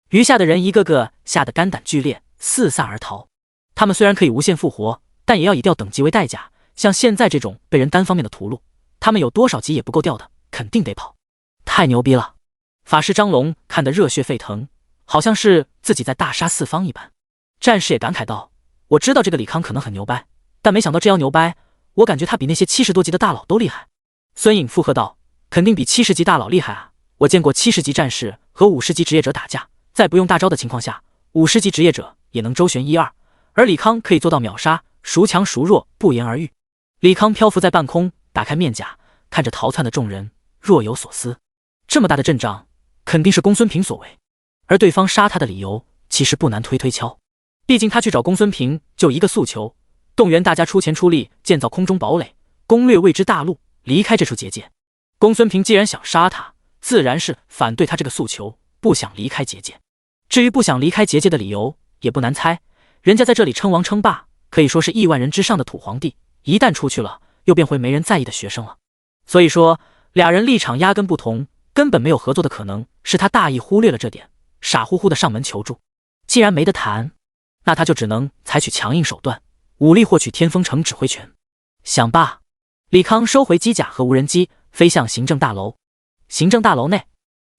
余下的人一个个吓得肝胆俱裂，四散而逃。他们虽然可以无限复活，但也要以掉等级为代价，像现在这种被人单方面的屠戮，他们有多少级也不够掉的，肯定得跑。太牛逼了！法师张龙看得热血沸腾，好像是自己在大杀四方一般。战士也感慨道：我知道这个李康可能很牛掰，但没想到这妖牛掰，我感觉他比那些70多级的大佬都厉害。孙颖附和道：肯定比70级大佬厉害啊，我见过70级战士和50级职业者打架，在不用大招的情况下，50级职业者也能周旋1、2，而李康可以做到秒杀，孰强孰弱不言而喻。李康漂浮在半空，打开面甲，看着逃窜的众人，若有所思。这么大的阵仗，肯定是公孙平所为，而对方杀他的理由其实不难推敲。毕竟他去找公孙平就一个诉求，动员大家出钱出力建造空中堡垒，攻略未知大陆，离开这处结界。公孙平既然想杀他，自然是反对他这个诉求，不想离开结界。至于不想离开结界的理由，也不难猜，人家在这里称王称霸，可以说是亿万人之上的土皇帝，一旦出去了，又变回没人在意的学生了。所以说，俩人立场压根不同，根本没有合作的可能，是他大意忽略了这点，傻乎乎的上门求助。既然没得谈，那他就只能采取强硬手段，武力获取天风城指挥权。想罢，李康收回机甲和无人机，飞向行政大楼。行政大楼内，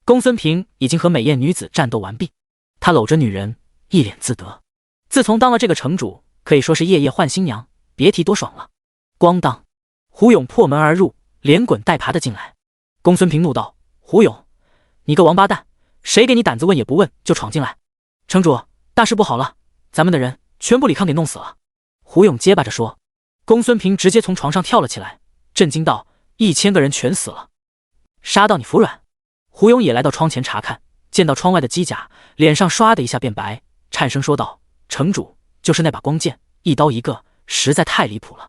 公孙平已经和美艳女子战斗完毕，他搂着女人，一脸自得。自从当了这个城主，可以说是夜夜换新娘，别提多爽了。咣当，胡勇破门而入，连滚带爬的进来。公孙平怒道：胡勇，你个王八蛋，谁给你胆子问也不问就闯进来？城主，大事不好了，咱们的人全部李康给弄死了。胡勇结巴着说。公孙平直接从床上跳了起来，震惊道：1000个人全死了，杀到你服软。胡勇也来到窗前查看，见到窗外的机甲，脸上唰的一下变白，颤声说道：城主，就是那把光剑，一刀一个，实在太离谱了。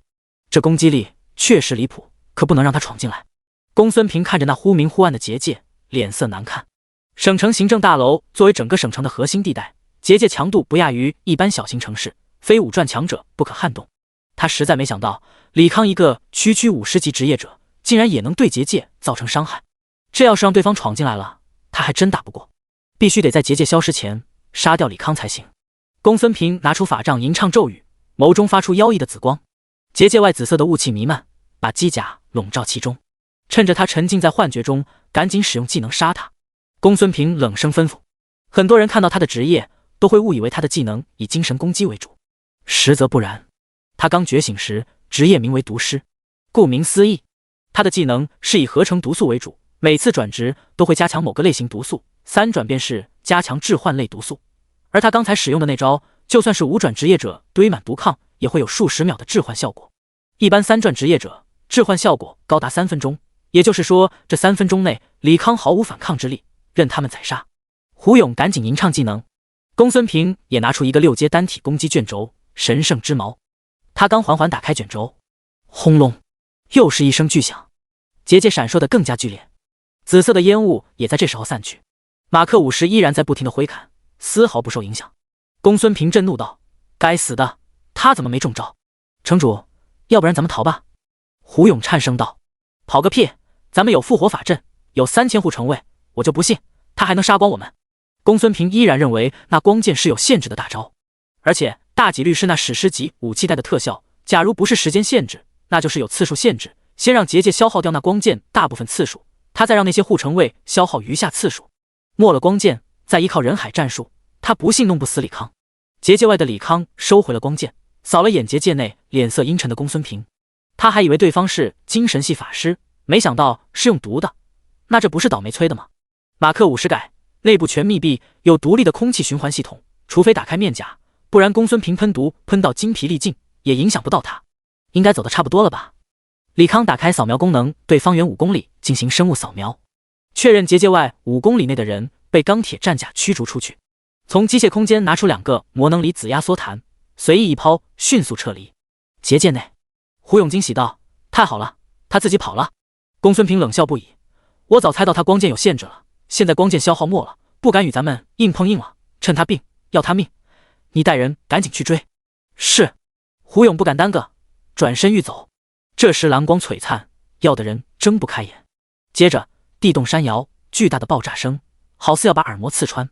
这攻击力确实离谱，可不能让他闯进来。公孙平看着那忽明忽暗的结界，脸色难看。省城行政大楼作为整个省城的核心地带，结界强度不亚于一般小型城市，非5转强者不可撼动。他实在没想到，李康一个区50级职业者，竟然也能对结界造成伤害。这要是让对方闯进来了，他还真打不过。必须得在结界消失前杀掉李康才行。公孙平拿出法杖吟唱咒语，眸中发出妖异的紫光，结界外紫色的雾气弥漫，把机甲笼罩其中。趁着他沉浸在幻觉中，赶紧使用技能杀他。公孙平冷声吩咐。很多人看到他的职业，都会误以为他的技能以精神攻击为主，实则不然。他刚觉醒时，职业名为毒师，顾名思义，他的技能是以合成毒素为主，每次转职都会加强某个类型毒素，3转便是加强致幻类毒素，而他刚才使用的那招，就算是5转职业者堆满毒抗，也会有数十秒的致幻效果。一般3转职业者致幻效果高达3分钟，也就是说，这3分钟内，李康毫无反抗之力，任他们宰杀。胡勇赶紧吟唱技能，公孙平也拿出一个6阶单体攻击卷轴神圣之矛，他刚缓缓打开卷轴，轰隆，又是一声巨响，结界闪烁得更加剧烈，紫色的烟雾也在这时候散去。马克50依然在不停地挥砍，丝毫不受影响。公孙平震怒道：“该死的，他怎么没中招？城主，要不然咱们逃吧。”胡勇颤声道：“跑个屁！咱们有复活法阵，有3000护城卫，我就不信他还能杀光我们。”公孙平依然认为那光剑是有限制的大招，而且大几率是那史诗级武器带的特效，假如不是时间限制，那就是有次数限制，先让结界消耗掉那光剑大部分次数，他再让那些护城卫消耗余下次数，没了光剑，再依靠人海战术，他不信弄不死李康。结界外的李康收回了光剑，扫了眼结界内脸色阴沉的公孙平，他还以为对方是精神系法师，没想到是用毒的，那这不是倒霉催的吗？马克50改，内部全密闭，有独立的空气循环系统，除非打开面甲，不然公孙平喷毒喷到精疲力尽也影响不到他。应该走得差不多了吧？李康打开扫描功能，对方圆5公里进行生物扫描，确认结界外5公里内的人被钢铁战甲驱逐出去。从机械空间拿出2个魔能离子压缩弹，随意一抛，迅速撤离。结界内，胡勇惊喜道：“太好了，他自己跑了。”公孙平冷笑不已：“我早猜到他光剑有限制了，现在光剑消耗没了，不敢与咱们硬碰硬了，趁他病要他命，你带人赶紧去追。”是。胡勇不敢耽搁，转身欲走。这时蓝光璀璨，要的人睁不开眼。接着地动山摇，巨大的爆炸声好似要把耳膜刺穿。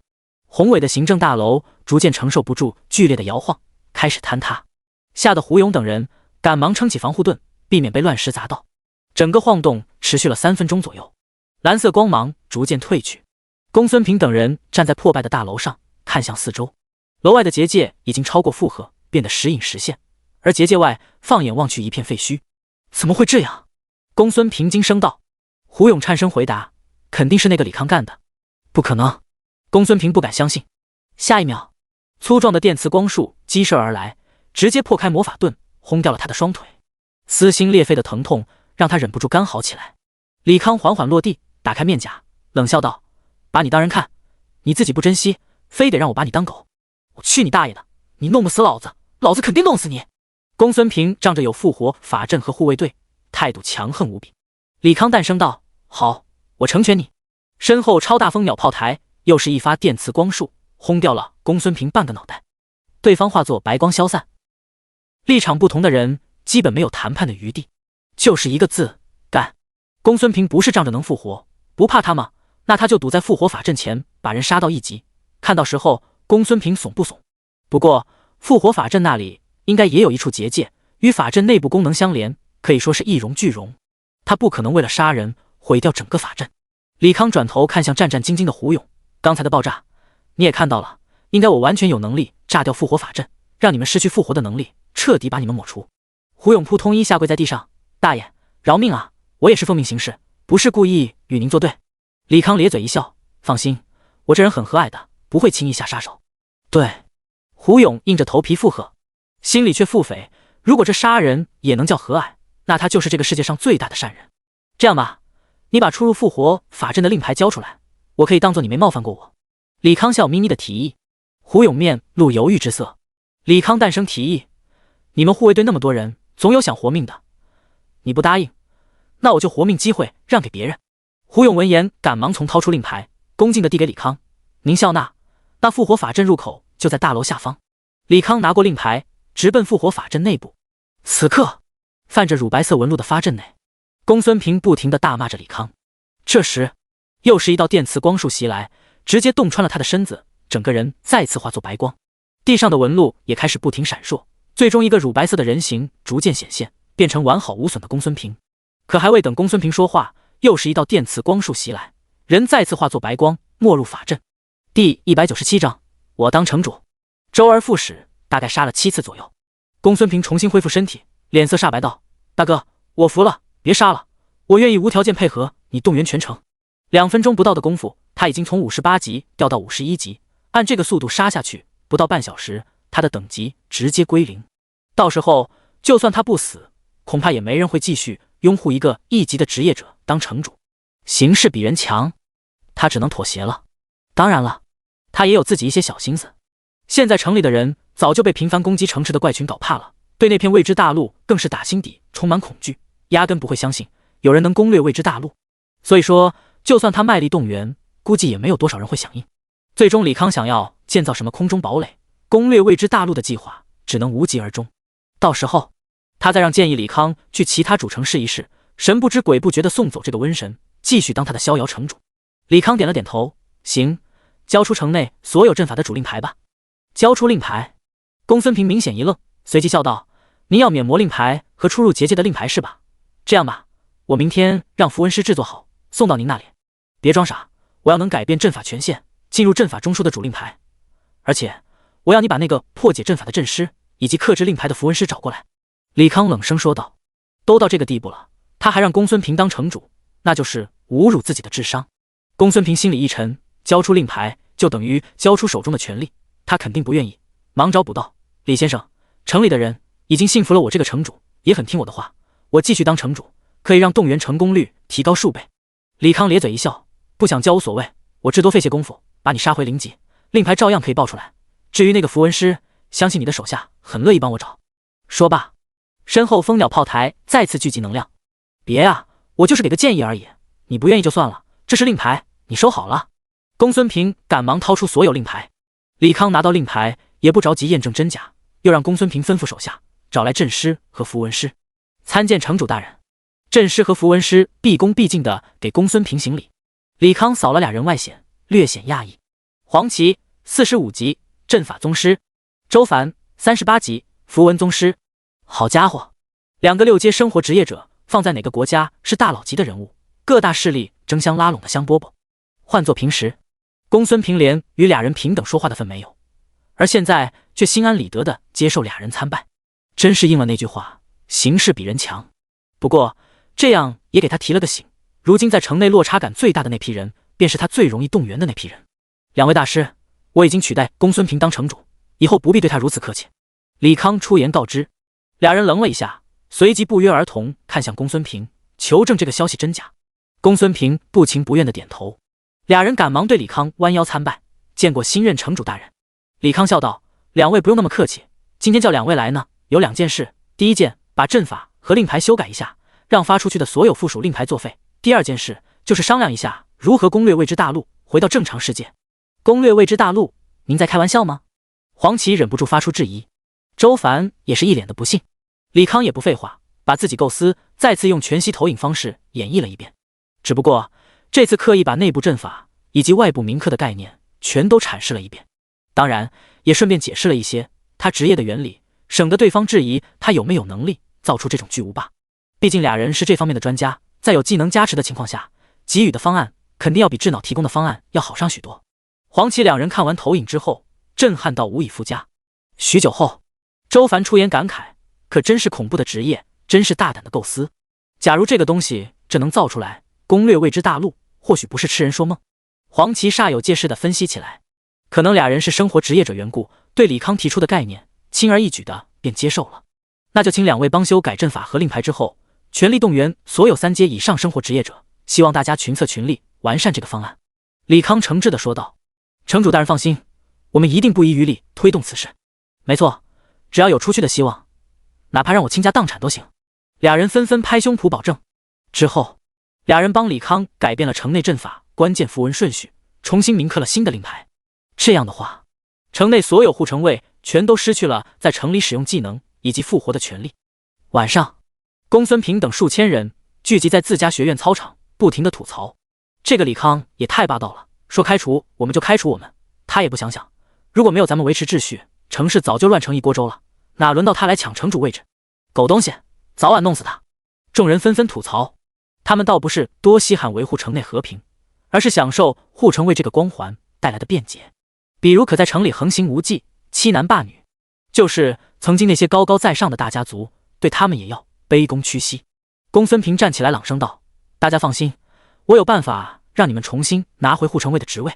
宏伟的行政大楼逐渐承受不住剧烈的摇晃，开始坍塌，吓得胡勇等人赶忙撑起防护盾，避免被乱石砸到。整个晃动持续了3分钟左右，蓝色光芒逐渐褪去。公孙平等人站在破败的大楼上，看向四周，楼外的结界已经超过负荷，变得时隐时现，而结界外放眼望去一片废墟。怎么会这样？公孙平惊声道。胡勇颤声回答：“肯定是那个李康干的。”不可能！公孙平不敢相信。下一秒，粗壮的电磁光束激射而来，直接破开魔法盾，轰掉了他的双腿。撕心裂肺的疼痛让他忍不住干嚎起来。李康缓缓落地，打开面甲，冷笑道：“把你当人看，你自己不珍惜，非得让我把你当狗。我去你大爷的！你弄不死老子，老子肯定弄死你！”公孙平仗着有复活法阵和护卫队，态度强横无比。李康淡声道：“好，我成全你。”身后超大蜂鸟炮台又是一发电磁光束，轰掉了公孙平半个脑袋，对方化作白光消散。立场不同的人基本没有谈判的余地，就是一个字：干。公孙平不是仗着能复活，不怕他吗？那他就堵在复活法阵前，把人杀到1级，看到时候公孙平怂不怂？不过复活法阵那里应该也有一处结界，与法阵内部功能相连，可以说是一荣俱荣。他不可能为了杀人毁掉整个法阵。李康转头看向战战兢兢的胡勇：“刚才的爆炸你也看到了，应该我完全有能力炸掉复活法阵，让你们失去复活的能力，彻底把你们抹除。”胡勇扑通一下跪在地上：“大爷，饶命啊！我也是奉命行事，不是故意与您作对。”李康咧嘴一笑：“放心，我这人很和蔼的，不会轻易下杀手。”对。胡勇硬着头皮附和，心里却腹诽：如果这杀人也能叫和蔼，那他就是这个世界上最大的善人。这样吧，你把出入复活法阵的令牌交出来，我可以当做你没冒犯过我。李康笑眯眯的提议。胡勇面露犹豫之色。李康淡声提议：“你们护卫队那么多人，总有想活命的。你不答应，那我就活命机会让给别人。”胡勇闻言，赶忙从掏出令牌，恭敬的递给李康：“您笑纳，那复活法阵入口就在大楼下方。”李康拿过令牌，直奔复活法阵内部。此刻，泛着乳白色纹路的发阵内，公孙平不停地大骂着李康。这时，又是一道电磁光束袭来，直接洞穿了他的身子，整个人再次化作白光。地上的纹路也开始不停闪烁，最终一个乳白色的人形逐渐显现，变成完好无损的公孙平。可还未等公孙平说话，又是一道电磁光束袭来，人再次化作白光，没入法阵。第197章，我当城主。周而复始，大概杀了7次左右。公孙平重新恢复身体，脸色煞白道：“大哥，我服了，别杀了，我愿意无条件配合你动员全城。”2分钟不到的功夫，他已经从58级掉到51级，按这个速度杀下去，不到半小时，他的等级直接归零。到时候就算他不死，恐怕也没人会继续拥护一个1级的职业者当城主。形势比人强，他只能妥协了。当然了，他也有自己一些小心思。现在城里的人早就被频繁攻击城池的怪群搞怕了，对那片未知大陆更是打心底充满恐惧，压根不会相信有人能攻略未知大陆。所以说，就算他卖力动员，估计也没有多少人会响应。最终李康想要建造什么空中堡垒，攻略未知大陆的计划只能无疾而终。到时候他再让建议李康去其他主城试一试，神不知鬼不觉地送走这个瘟神，继续当他的逍遥城主。李康点了点头，行，交出城内所有阵法的主令牌吧。交出令牌，公孙平明显一愣，随即笑道：您要免魔令牌和出入结界的令牌是吧？这样吧，我明天让符文师制作好，送到您那里。别装傻，我要能改变阵法权限，进入阵法中枢的主令牌，而且我要你把那个破解阵法的阵师以及克制令牌的符文师找过来。李康冷声说道。都到这个地步了，他还让公孙平当城主，那就是侮辱自己的智商。公孙平心里一沉，交出令牌就等于交出手中的权力，他肯定不愿意，忙找补道：李先生，城里的人已经信服了我这个城主，也很听我的话，我继续当城主，可以让动员成功率提高数倍。李康咧嘴一笑，不想交无所谓，我至多费些功夫把你杀回0级，令牌照样可以报出来。至于那个符文师，相信你的手下很乐意帮我找。说罢，身后蜂鸟炮台再次聚集能量。别啊，我就是给个建议而已，你不愿意就算了，这是令牌，你收好了。公孙平赶忙掏出所有令牌。李康拿到令牌也不着急验证真假，又让公孙平吩咐手下找来阵师和符文师。参见城主大人。阵师和符文师毕恭毕敬地给公孙平行礼。李康扫了俩人外显，略显讶异。黄旗45级阵法宗师，周凡38级符文宗师。好家伙，2个6阶生活职业者放在哪个国家是大佬级的人物，各大势力争相拉拢的香饽饽。换作平时，公孙平连与俩人平等说话的份没有，而现在却心安理得地接受俩人参拜，真是应了那句话，形势比人强。不过这样也给他提了个醒，如今在城内落差感最大的那批人，便是他最容易动员的那批人。2位大师，我已经取代公孙平当城主，以后不必对他如此客气。李康出言告知。俩人愣了一下，随即不约而同看向公孙平，求证这个消息真假。公孙平不情不愿地点头。俩人赶忙对李康弯腰参拜，见过新任城主大人。李康笑道：两位不用那么客气，今天叫两位来呢，有2件事。第一件，把阵法和令牌修改一下，让发出去的所有附属令牌作废。第2件事就是商量一下如何攻略未知大陆，回到正常世界。攻略未知大陆？您在开玩笑吗？黄旗忍不住发出质疑。周凡也是一脸的不信。李康也不废话，把自己构思再次用全息投影方式演绎了一遍，只不过这次刻意把内部阵法以及外部铭刻的概念全都阐释了一遍，当然也顺便解释了一些他职业的原理，省得对方质疑他有没有能力造出这种巨无霸。毕竟俩人是这方面的专家，在有技能加持的情况下，给予的方案肯定要比智脑提供的方案要好上许多。黄旗两人看完投影之后，震撼到无以复加。许久后，周凡出言感慨，可真是恐怖的职业，真是大胆的构思。假如这个东西真能造出来，攻略未知大陆或许不是痴人说梦。黄旗煞有介事地分析起来，可能俩人是生活职业者缘故，对李康提出的概念轻而易举的便接受了。那就请两位帮修改阵法和令牌之后，全力动员所有3阶以上生活职业者，希望大家群策群力，完善这个方案。李康诚挚地说道。城主大人放心，我们一定不遗余力推动此事。没错，只要有出去的希望，哪怕让我倾家荡产都行。俩人纷纷拍胸脯保证。之后，俩人帮李康改变了城内阵法关键符文顺序，重新铭刻了新的令牌。这样的话，城内所有护城卫全都失去了在城里使用技能以及复活的权利。晚上，公孙平等数千人聚集在自家学院操场，不停地吐槽，这个李康也太霸道了，说开除我们就开除我们，他也不想想，如果没有咱们维持秩序，城市早就乱成一锅粥了，哪轮到他来抢城主位置？狗东西，早晚弄死他！众人纷纷吐槽，他们倒不是多稀罕维护城内和平，而是享受护城卫这个光环带来的便捷，比如可在城里横行无忌，欺男霸女，就是曾经那些高高在上的大家族，对他们也要卑躬屈膝。公孙平站起来朗声道：大家放心，我有办法让你们重新拿回护城卫的职位。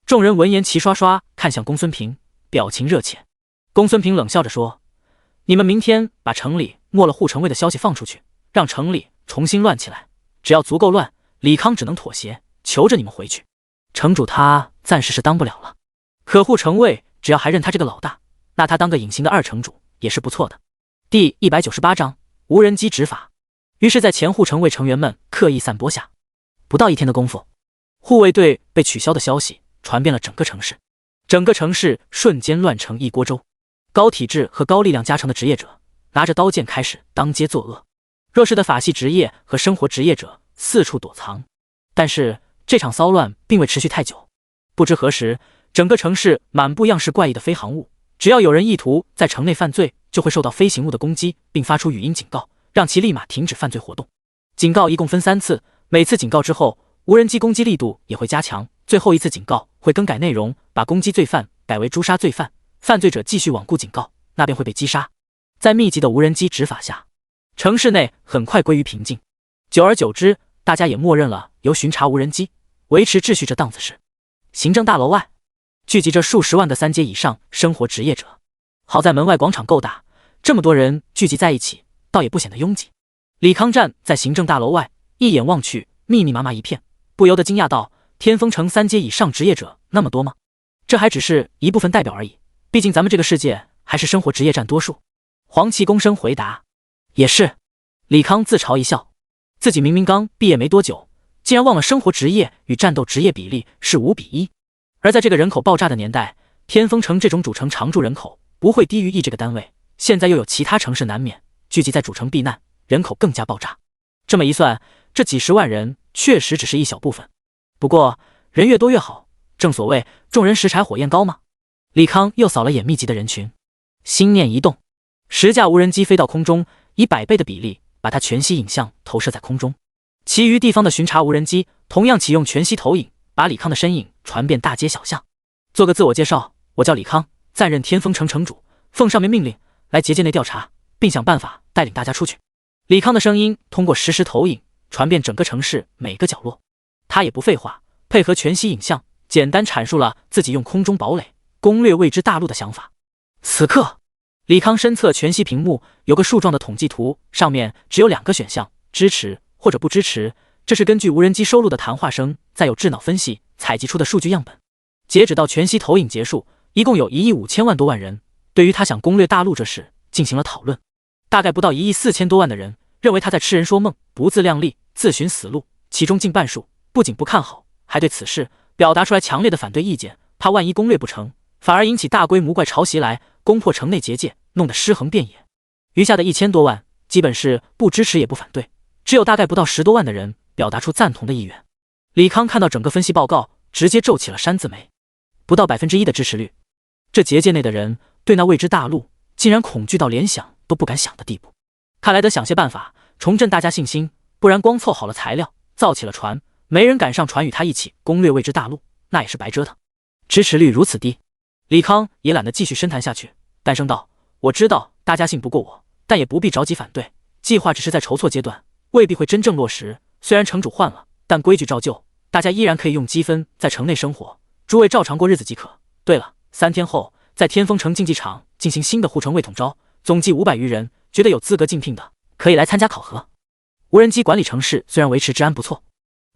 众人闻言齐刷刷看向公孙平，表情热切。公孙平冷笑着说：你们明天把城里没了护城卫的消息放出去，让城里重新乱起来，只要足够乱，李康只能妥协，求着你们回去。城主他暂时是当不了了，可护城卫只要还认他这个老大，那他当个隐形的二城主也是不错的。第198章无人机执法。于是在前护城卫成员们刻意散播下，不到1天的功夫，护卫队被取消的消息传遍了整个城市，整个城市瞬间乱成一锅粥。高体质和高力量加成的职业者拿着刀剑开始当街作恶，弱势的法系职业和生活职业者四处躲藏。但是这场骚乱并未持续太久，不知何时，整个城市满布样式怪异的飞行物，只要有人意图在城内犯罪，就会受到飞行物的攻击，并发出语音警告，让其立马停止犯罪活动。警告一共分3次，每次警告之后，无人机攻击力度也会加强，最后一次警告会更改内容，把攻击罪犯改为诛杀罪犯，犯罪者继续罔顾警告，那便会被击杀。在密集的无人机执法下，城市内很快归于平静。久而久之，大家也默认了由巡查无人机维持秩序这档子事。行政大楼外聚集着数十万的3阶以上生活职业者，好在门外广场够大，这么多人聚集在一起，倒也不显得拥挤。李康站在行政大楼外，一眼望去，密密麻麻一片，不由得惊讶道：天风城3阶以上职业者那么多吗？这还只是一部分代表而已，毕竟咱们这个世界还是生活职业占多数。黄旗躬身回答：也是。李康自嘲一笑，自己明明刚毕业没多久，竟然忘了生活职业与战斗职业比例是5比1。而在这个人口爆炸的年代，天风城这种主城常住人口不会低于1这个单位，现在又有其他城市难免聚集在主城避难，人口更加爆炸。这么一算，这几十万人确实只是一小部分。不过人越多越好，正所谓众人拾柴火焰高嘛。李康又扫了眼密集的人群，心念一动，10架无人机飞到空中，以100倍的比例把它全息影像投射在空中。其余地方的巡查无人机同样启用全息投影，把李康的身影传遍大街小巷。做个自我介绍，我叫李康，暂任天风城城主，奉上面命令来结界内调查，并想办法带领大家出去。李康的声音通过实时投影传遍整个城市每个角落。他也不废话，配合全息影像，简单阐述了自己用空中堡垒攻略未知大陆的想法。此刻，李康身侧全息屏幕有个树状的统计图，上面只有2个选项：支持或者不支持。这是根据无人机收录的谈话声，再有智脑分析采集出的数据样本。截止到全息投影结束，一共有1亿5千万多万人对于他想攻略大陆这事进行了讨论。大概不到1亿4千多万的人认为他在痴人说梦，不自量力，自寻死路，其中近半数不仅不看好，还对此事表达出来强烈的反对意见，怕万一攻略不成，反而引起大规模怪潮袭来，攻破城内结界，弄得尸横遍野。余下的1000多万基本是不支持也不反对，只有大概不到10多万的人表达出赞同的意愿。李康看到整个分析报告，直接皱起了山字眉，不到1%的支持率，这结界内的人对那未知大陆竟然恐惧到连想都不敢想的地步。看来得想些办法重振大家信心，不然光凑好了材料，造起了船，没人敢上船与他一起攻略未知大陆，那也是白折腾。支持率如此低，李康也懒得继续深谈下去，淡声道：我知道大家信不过我，但也不必着急反对，计划只是在筹措阶段，未必会真正落实。虽然城主换了，但规矩照旧，大家依然可以用积分在城内生活，诸位照常过日子即可。对了，3天后在天风城竞技场进行新的护城卫统招，总计500余人，觉得有资格竞聘的可以来参加考核。无人机管理城市虽然维持治安不错，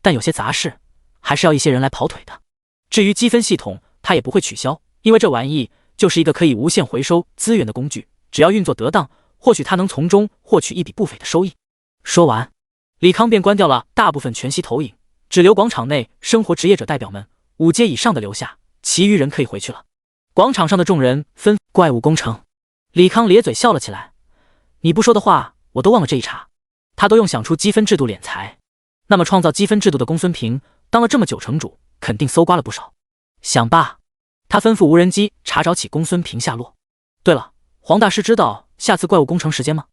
但有些杂事还是要一些人来跑腿的。至于积分系统，它也不会取消，因为这玩意就是一个可以无限回收资源的工具，只要运作得当，或许它能从中获取一笔不菲的收益。说完，李康便关掉了大部分全息投影，只留广场内生活职业者代表们5阶以上的留下，其余人可以回去了。广场上的众人纷怪物工程，李康咧嘴笑了起来。你不说的话，我都忘了这一茬。他都用想出积分制度敛财，那么创造积分制度的公孙平当了这么久城主，肯定搜刮了不少。想罢，他吩咐无人机查找起公孙平下落。对了，黄大师知道下次怪物工程时间吗？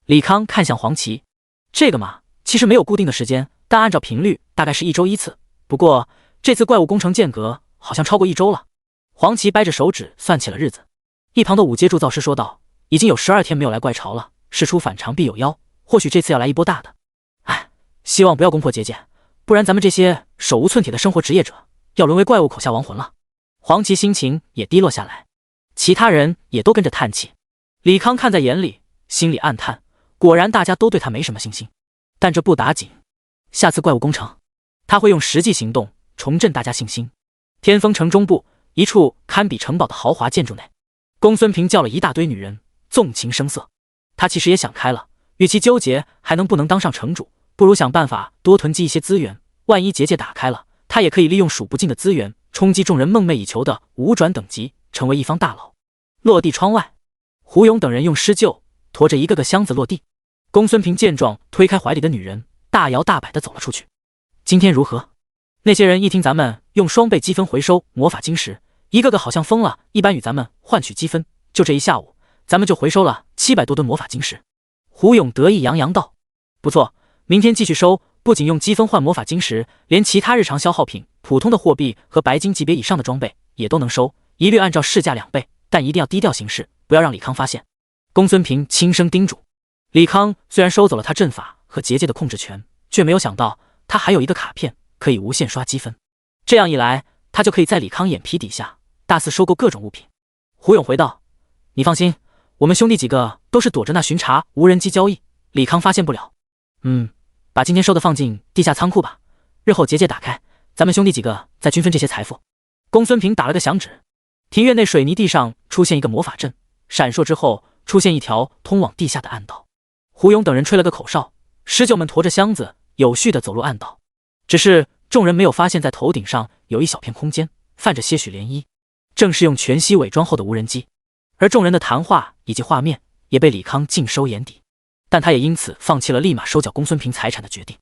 李康看向黄旗。这个嘛，其实没有固定的时间，但按照频率大概是1周1次。不过这次怪物工程间隔好像超过1周了。黄旗掰着手指算起了日子。一旁的5阶铸造师说道：已经有12天没有来怪巢了，事出反常必有妖，或许这次要来一波大的。哎，希望不要攻破结界，不然咱们这些手无寸铁的生活职业者要沦为怪物口下亡魂了。黄芪心情也低落下来，其他人也都跟着叹气。李康看在眼里，心里暗叹，果然大家都对他没什么信心。但这不打紧，下次怪物攻城，他会用实际行动重振大家信心。天风城中部一处堪比城堡的豪华建筑内，公孙平叫了一大堆女人，纵情声色。他其实也想开了，与其纠结还能不能当上城主，不如想办法多囤积一些资源，万一结界打开了，他也可以利用数不尽的资源冲击众人梦寐以求的5转等级，成为一方大佬。落地窗外，胡勇等人用施救驮着一个个箱子落地。公孙平见状，推开怀里的女人，大摇大摆地走了出去。今天如何？那些人一听咱们用双倍积分回收魔法晶石，一个个好像疯了一般与咱们换取积分，就这一下午，咱们就回收了700多吨魔法晶石。胡勇得意洋洋道：不错，明天继续收，不仅用积分换魔法晶石，连其他日常消耗品、普通的货币和白金级别以上的装备也都能收，一律按照市价2倍，但一定要低调行事，不要让李康发现。公孙平轻声叮嘱。李康虽然收走了他阵法和结界的控制权，却没有想到他还有一个卡片可以无限刷积分，这样一来，他就可以在李康眼皮底下大肆收购各种物品。胡勇回道：你放心，我们兄弟几个都是躲着那巡查无人机交易，李康发现不了。把今天收的放进地下仓库吧，日后结界打开，咱们兄弟几个再均分这些财富。公孙平打了个响指，庭院内水泥地上出现一个魔法阵，闪烁之后出现一条通往地下的暗道。胡勇等人吹了个口哨，施救们驮着箱子有序地走入暗道。只是众人没有发现，在头顶上有一小片空间，泛着些许涟漪，正是用全息伪装后的无人机。而众人的谈话以及画面也被李康尽收眼底，但他也因此放弃了立马收缴公孙平财产的决定，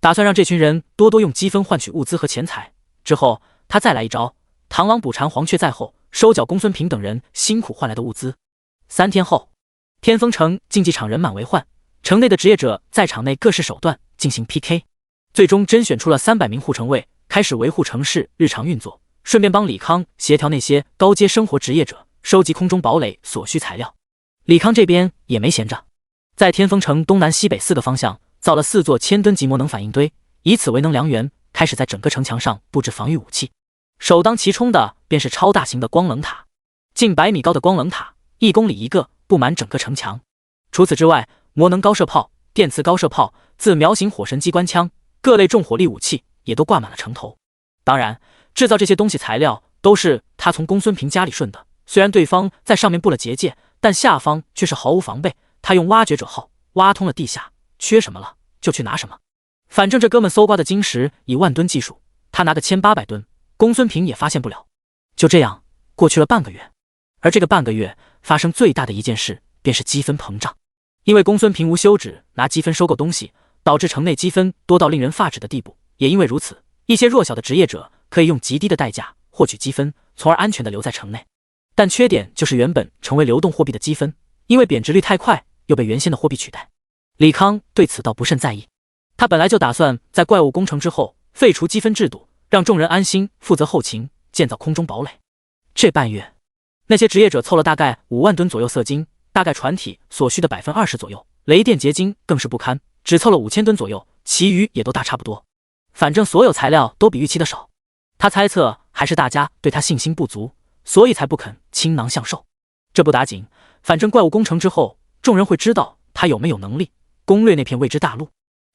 打算让这群人多多用积分换取物资和钱财。之后他再来一招，螳螂捕蝉，黄雀在后，收缴公孙平等人辛苦换来的物资。3天后，天风城竞技场人满为患，城内的职业者在场内各式手段进行 PK， 最终甄选出了300名护城卫，开始维护城市日常运作，顺便帮李康协调那些高阶生活职业者，收集空中堡垒所需材料。李康这边也没闲着，在天风城东南西北4个方向造了4座1000吨级魔能反应堆，以此为能量源，开始在整个城墙上布置防御武器。首当其冲的便是超大型的光冷塔，近100米高的光冷塔，1公里一个，布满整个城墙。除此之外，魔能高射炮、电磁高射炮、自苗型火神机关枪、各类重火力武器也都挂满了城头。当然，制造这些东西材料都是他从公孙平家里顺的，虽然对方在上面布了结界，但下方却是毫无防备。他用挖掘者号挖通了地下，缺什么了就去拿什么。反正这哥们搜刮的晶石以万吨计数，他拿个1800吨，公孙平也发现不了。就这样过去了半个月，而这个半个月发生最大的一件事便是积分膨胀。因为公孙平无休止拿积分收购东西，导致城内积分多到令人发指的地步。也因为如此，一些弱小的职业者可以用极低的代价获取积分，从而安全地留在城内。但缺点就是原本成为流动货币的积分，因为贬值率太快，又被原先的货币取代。李康对此倒不甚在意，他本来就打算在怪物攻城之后废除积分制度，让众人安心负责后勤，建造空中堡垒。这半月，那些职业者凑了大概5万吨左右色金，大概船体所需的20%左右，雷电结晶更是不堪，只凑了5000吨左右，其余也都大差不多。反正所有材料都比预期的少，他猜测还是大家对他信心不足，所以才不肯倾囊相授。这不打紧，反正怪物攻城之后，众人会知道他有没有能力攻略那片未知大陆。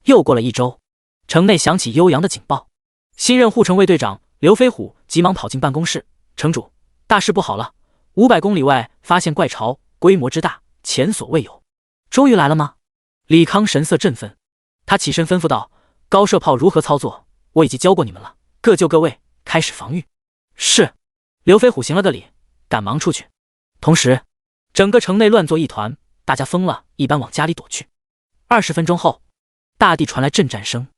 又过了1周，城内响起悠扬的警报，新任护城卫队长刘飞虎急忙跑进办公室：城主，大事不好了，500公里外发现怪巢，规模之大，前所未有。终于来了吗？李康神色振奋，他起身吩咐道：高射炮如何操作，我已经教过你们了，各就各位，开始防御。是。刘飞虎行了个礼，赶忙出去。同时，整个城内乱作一团，大家疯了一般往家里躲去。20分钟后，大地传来震战声，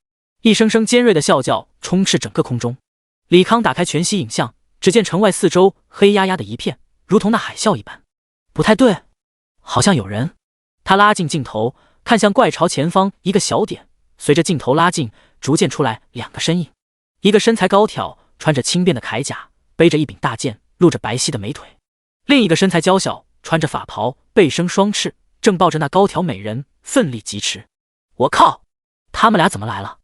一声声尖锐的啸叫充斥整个空中。李康打开全息影像，只见城外四周黑压压的一片，如同那海啸一般。不太对，好像有人。他拉近镜头，看向怪巢前方一个小点，随着镜头拉近，逐渐出来2个身影，一个身材高挑，穿着轻便的铠甲，背着一柄大剑，露着白皙的美腿；另一个身材娇小，穿着法袍，背生双翅，正抱着那高挑美人奋力疾驰。我靠，他们俩怎么来了？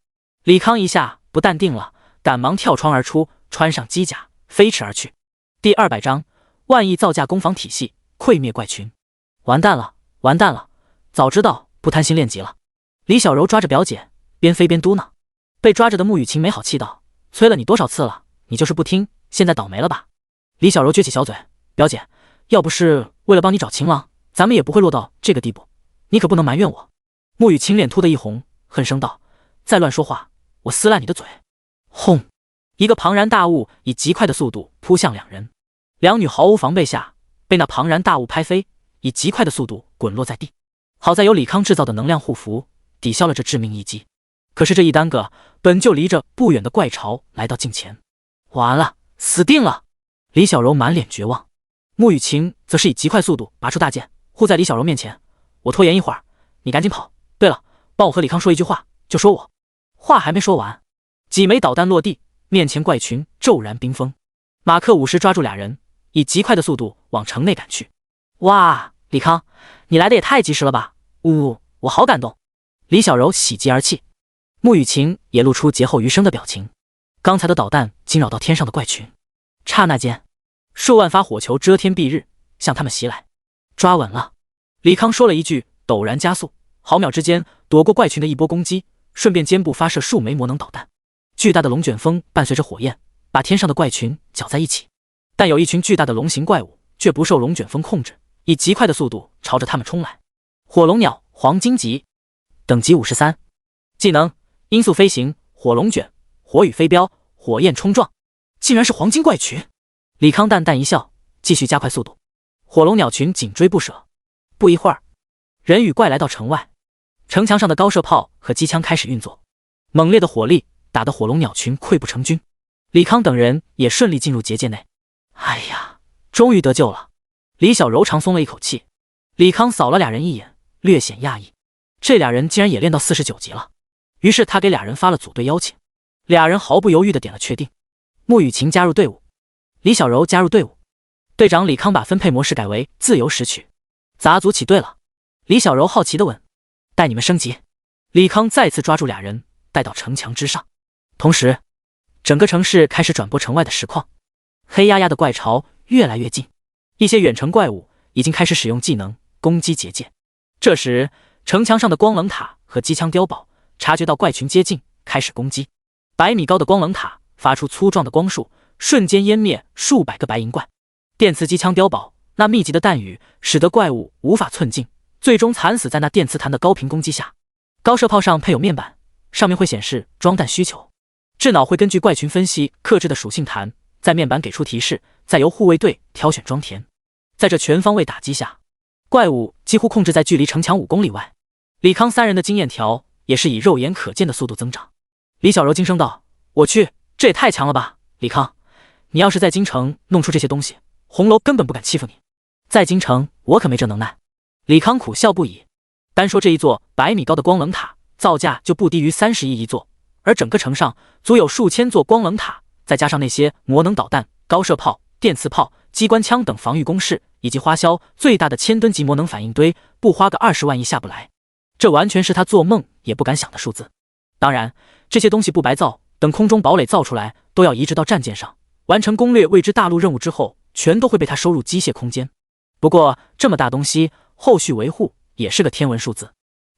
李康一下不淡定了，赶忙跳窗而出，穿上机甲，飞驰而去。第200章，万亿造价攻防体系，溃灭怪群。完蛋了，完蛋了！早知道不贪心练级了。李小柔抓着表姐，边飞边嘟囔。被抓着的穆雨晴没好气道：“催了你多少次了，你就是不听，现在倒霉了吧？”李小柔撅起小嘴：“表姐，要不是为了帮你找情郎，咱们也不会落到这个地步，你可不能埋怨我。”穆雨晴脸突的一红，恨声道：“再乱说话，我撕烂你的嘴！”轰！一个庞然大物以极快的速度扑向两人，两女毫无防备下被那庞然大物拍飞，以极快的速度滚落在地。好在有李康制造的能量护符，抵消了这致命一击。可是这一耽搁，本就离着不远的怪巢来到近前。完了，死定了！李小柔满脸绝望，穆雨晴则是以极快速度拔出大剑，护在李小柔面前。我拖延一会儿，你赶紧跑。对了，帮我和李康说一句话，就说我。话还没说完，几枚导弹落地，面前怪群骤然冰封。马克50抓住俩人，以极快的速度往城内赶去。哇，李康，你来的也太及时了吧！我好感动。李小柔喜极而泣，穆雨晴也露出劫后余生的表情。刚才的导弹惊扰到天上的怪群，刹那间，数万发火球遮天蔽日，向他们袭来。抓稳了，李康说了一句，陡然加速，毫秒之间躲过怪群的一波攻击，顺便肩部发射数枚魔能导弹。巨大的龙卷风伴随着火焰，把天上的怪群搅在一起。但有一群巨大的龙形怪物却不受龙卷风控制，以极快的速度朝着他们冲来。火龙鸟黄金级，等级53，技能音速飞行、火龙卷、火雨飞镖、火焰冲撞，竟然是黄金怪群！李康淡淡一笑，继续加快速度。火龙鸟群紧追不舍。不一会儿，人与怪来到城外，城墙上的高射炮和机枪开始运作，猛烈的火力打得火龙鸟群溃不成军。李康等人也顺利进入结界内。哎呀，终于得救了！李小柔长松了一口气。李康扫了俩人一眼，略显讶异，这俩人竟然也练到49级了。于是他给俩人发了组队邀请，俩人毫不犹豫地点了确定。穆雨晴加入队伍，李小柔加入队伍。队长李康把分配模式改为自由拾取。杂组起队了。李小柔好奇地问：“带你们升级？”李康再次抓住俩人，带到城墙之上。同时，整个城市开始转播城外的实况。黑压压的怪巢越来越近，一些远程怪物已经开始使用技能攻击结界。这时，城墙上的光棱塔和机枪碉堡察觉到怪群接近，开始攻击。100米高的光棱塔发出粗壮的光束，瞬间湮灭数百个白银怪。电磁机枪碉堡那密集的弹雨使得怪物无法寸进，最终惨死在那电磁弹的高频攻击下。高射炮上配有面板，上面会显示装弹需求，智脑会根据怪群分析克制的属性弹，在面板给出提示，再由护卫队挑选装填。在这全方位打击下，怪物几乎控制在距离城墙5公里外。李康三人的经验条也是以肉眼可见的速度增长。李小柔惊声道：“我去，这也太强了吧！李康，你要是在京城弄出这些东西，红楼根本不敢欺负你。在京城，我可没这能耐。”李康苦笑不已。单说这一座100米高的光棱塔，造价就不低于30亿一座，而整个城上足有数千座光棱塔，再加上那些魔能导弹、高射炮、电磁炮、机关枪等防御工事，以及花销最大的1000吨级魔能反应堆，不花个20万亿下不来。这完全是他做梦也不敢想的数字。当然，这些东西不白造，等空中堡垒造出来，都要移植到战舰上，完成攻略未知大陆任务之后，全都会被他收入机械空间。不过这么大东西，后续维护也是个天文数字。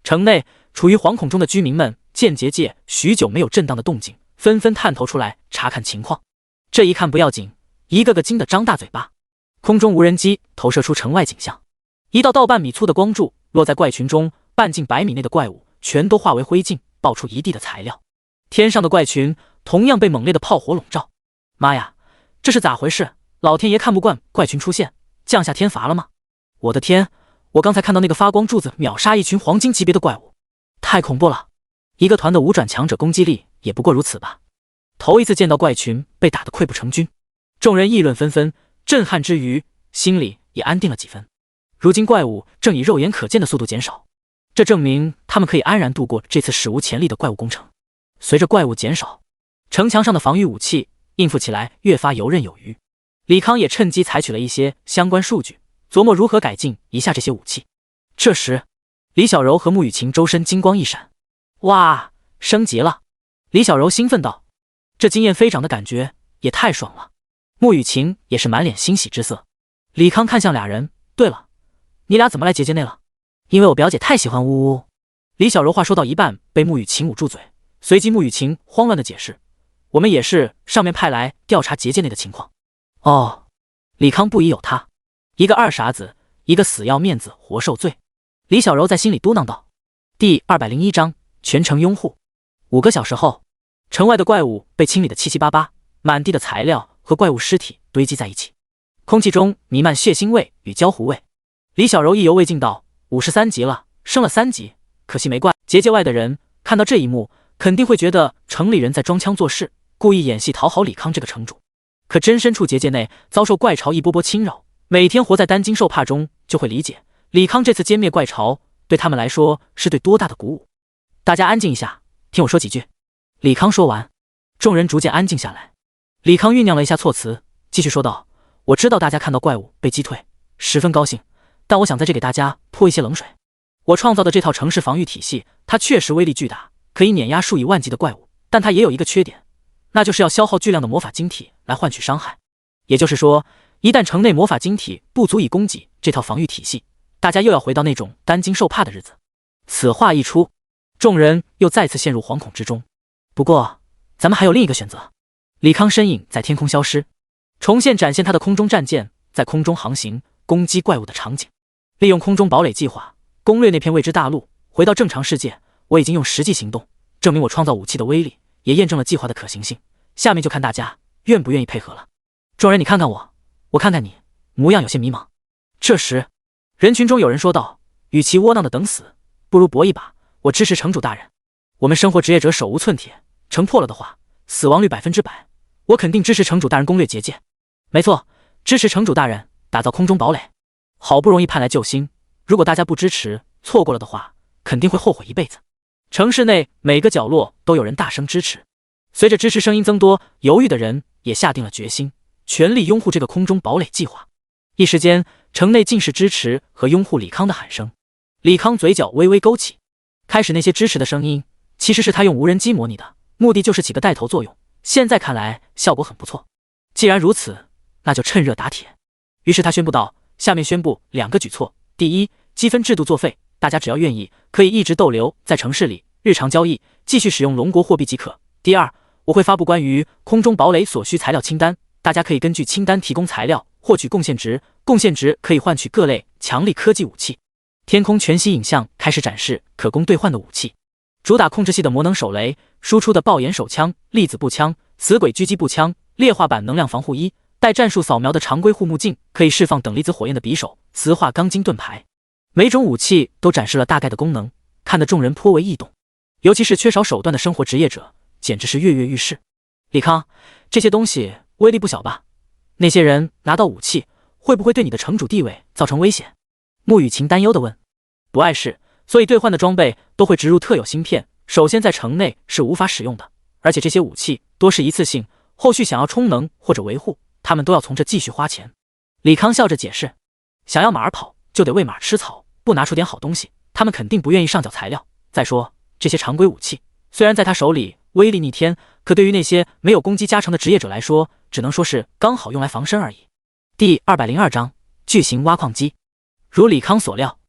城内处于惶恐中的居民们见结界许久没有震荡的动静，纷纷探头出来查看情况。这一看不要紧，一个个惊得张大嘴巴。空中无人机投射出城外景象，一道半米粗的光柱落在怪群中，半径100米内的怪物全都化为灰烬，爆出一地的材料。天上的怪群同样被猛烈的炮火笼罩。妈呀，这是咋回事？老天爷看不惯怪群出现，降下天罚了吗？我的天，我刚才看到那个发光柱子秒杀一群黄金级别的怪物，太恐怖了！一个团的5转强者攻击力也不过如此吧？头一次见到怪群被打得溃不成军。众人议论纷纷，震撼之余，心里也安定了几分。如今怪物正以肉眼可见的速度减少，这证明他们可以安然度过这次史无前例的怪物工程。随着怪物减少，城墙上的防御武器应付起来越发游刃有余。李康也趁机采取了一些相关数据，琢磨如何改进一下这些武器。这时，李小柔和穆雨晴周身金光一闪，哇，升级了！李小柔兴奋道：“这经验飞涨的感觉也太爽了！”穆雨晴也是满脸欣喜之色。李康看向俩人：“对了，你俩怎么来结界内了？”“因为我表姐太喜欢呜呜。”李小柔话说到一半，被穆雨晴捂住嘴，随即穆雨晴慌乱的解释：“我们也是上面派来调查结界内的情况。”“哦。”李康不疑有他，一个二傻子，一个死要面子活受罪。李小柔在心里嘟囔道。第201章全城拥护。5个小时后，城外的怪物被清理得七七八八，满地的材料和怪物尸体堆积在一起，空气中弥漫血腥味与焦糊味。李小柔意犹未尽道：“53级了，升了3级，可惜没怪。”结界外的人看到这一幕，肯定会觉得城里人在装腔作势，故意演戏讨好李康这个城主。可真身处结界内，遭受怪潮一波波侵扰，每天活在担惊受怕中，就会理解李康这次歼灭怪潮对他们来说是对多大的鼓舞。大家安静一下，听我说几句。李康说完，众人逐渐安静下来。李康酝酿了一下措辞，继续说道：“我知道大家看到怪物被击退，十分高兴，但我想在这给大家泼一些冷水。我创造的这套城市防御体系，它确实威力巨大，可以碾压数以万计的怪物，但它也有一个缺点，那就是要消耗巨量的魔法晶体来换取伤害。也就是说，一旦城内魔法晶体不足以供给这套防御体系，大家又要回到那种担惊受怕的日子。”此话一出，众人又再次陷入惶恐之中。不过，咱们还有另一个选择。李康身影在天空消失，重现展现他的空中战舰在空中航行，攻击怪物的场景。利用空中堡垒计划攻略那片未知大陆，回到正常世界。我已经用实际行动证明我创造武器的威力，也验证了计划的可行性。下面就看大家愿不愿意配合了。众人，你看看我，我看看你，模样有些迷茫。这时，人群中有人说道：“与其窝囊的等死，不如搏一把。我支持城主大人。我们生活职业者手无寸铁，城破了的话，死亡率100%。我肯定支持城主大人攻略结界。没错，支持城主大人打造空中堡垒。好不容易盼来救星，如果大家不支持，错过了的话，肯定会后悔一辈子。”城市内每个角落都有人大声支持。随着支持声音增多，犹豫的人也下定了决心，全力拥护这个空中堡垒计划。一时间，城内尽是支持和拥护李康的喊声。李康嘴角微微勾起，开始那些支持的声音其实是他用无人机模拟的，目的就是起个带头作用。现在看来效果很不错。既然如此，那就趁热打铁。于是他宣布道：“下面宣布2个举措。第一，积分制度作废，大家只要愿意，可以一直逗留在城市里，日常交易，继续使用龙国货币即可。第二，我会发布关于空中堡垒所需材料清单，大家可以根据清单提供材料，获取贡献值，贡献值可以换取各类强力科技武器。”天空全息影像开始展示可供兑换的武器，主打控制系的魔能手雷，输出的爆炎手枪、粒子步枪、死鬼狙击步枪、劣化版能量防护衣，带战术扫描的常规护目镜，可以释放等离子火焰的匕首，磁化钢筋盾牌。每种武器都展示了大概的功能，看得众人颇为异动。尤其是缺少手段的生活职业者，简直是跃跃欲试。李康，这些东西威力不小吧？那些人拿到武器，会不会对你的城主地位造成危险？穆雨晴担忧地问。不碍事，所以兑换的装备都会植入特有芯片，首先在城内是无法使用的，而且这些武器多是一次性，后续想要充能或者维护，他们都要从这继续花钱。李康笑着解释，想要马儿跑，就得喂马吃草，不拿出点好东西，他们肯定不愿意上缴材料。再说，这些常规武器虽然在他手里威力逆天，可对于那些没有攻击加成的职业者来说，只能说是刚好用来防身而已。第202章巨型挖矿机。如李康所料，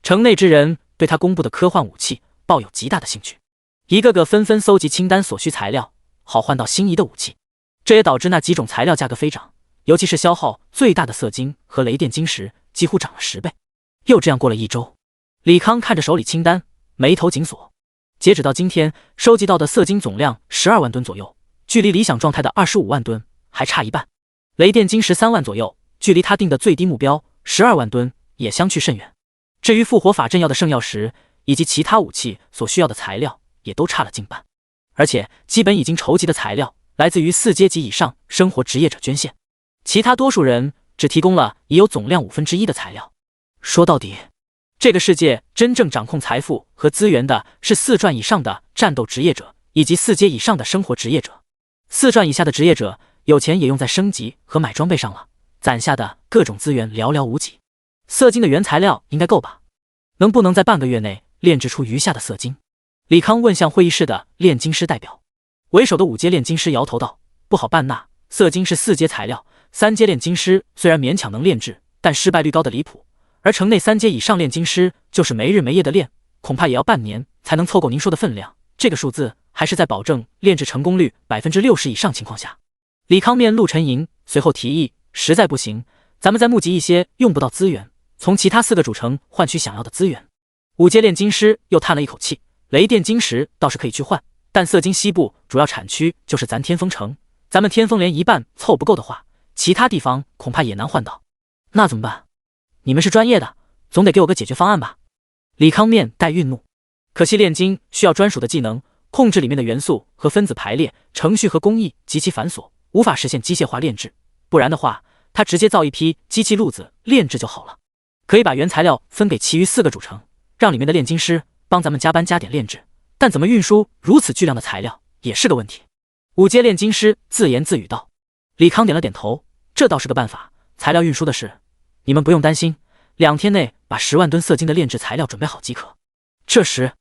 城内之人对他公布的科幻武器抱有极大的兴趣，一个个纷纷搜集清单所需材料，好换到心仪的武器。这也导致那几种材料价格飞涨，尤其是消耗最大的色晶和雷电晶石几乎涨了10倍。又这样过了1周，李康看着手里清单，眉头紧锁。截止到今天，收集到的色晶总量12万吨左右，距离理想状态的25万吨还差一半。雷电晶石3万左右，距离他定的最低目标12万吨也相去甚远。至于复活法阵药的圣药石以及其他武器所需要的材料，也都差了近半。而且基本已经筹集的材料来自于4阶级以上生活职业者捐献，其他多数人只提供了已有总量1/5的材料。说到底，这个世界真正掌控财富和资源的是4转以上的战斗职业者以及4阶以上的生活职业者。4转以下的职业者有钱也用在升级和买装备上了，攒下的各种资源寥寥无几。色晶的原材料应该够吧？能不能在半个月内炼制出余下的色晶？李康问向会议室的炼金师代表。为首的5阶炼金师摇头道：“不好办呐，色金是4阶材料，3阶炼金师虽然勉强能炼制，但失败率高的离谱。而城内3阶以上炼金师就是没日没夜的炼，恐怕也要半年才能凑够您说的分量。这个数字还是在保证炼制成功率60%以上情况下。”李康面露沉吟，随后提议：“实在不行，咱们再募集一些用不到资源，从其他4个主城换取想要的资源。”5阶炼金师又叹了一口气：“雷电晶石倒是可以去换。”但色金西部主要产区就是咱天风城，咱们天风连一半凑不够的话，其他地方恐怕也难换到。那怎么办？你们是专业的，总得给我个解决方案吧？李康面带愠怒。可惜炼金需要专属的技能，控制里面的元素和分子排列、程序和工艺极其繁琐，无法实现机械化炼制。不然的话，他直接造一批机器路子炼制就好了。可以把原材料分给其余4个主城，让里面的炼金师帮咱们加班加点炼制。但怎么运输如此巨量的材料也是个问题。5阶炼金师自言自语道。李康点了点头，这倒是个办法。材料运输的事，你们不用担心，2天内把10万吨色金的炼制材料准备好即可。这时，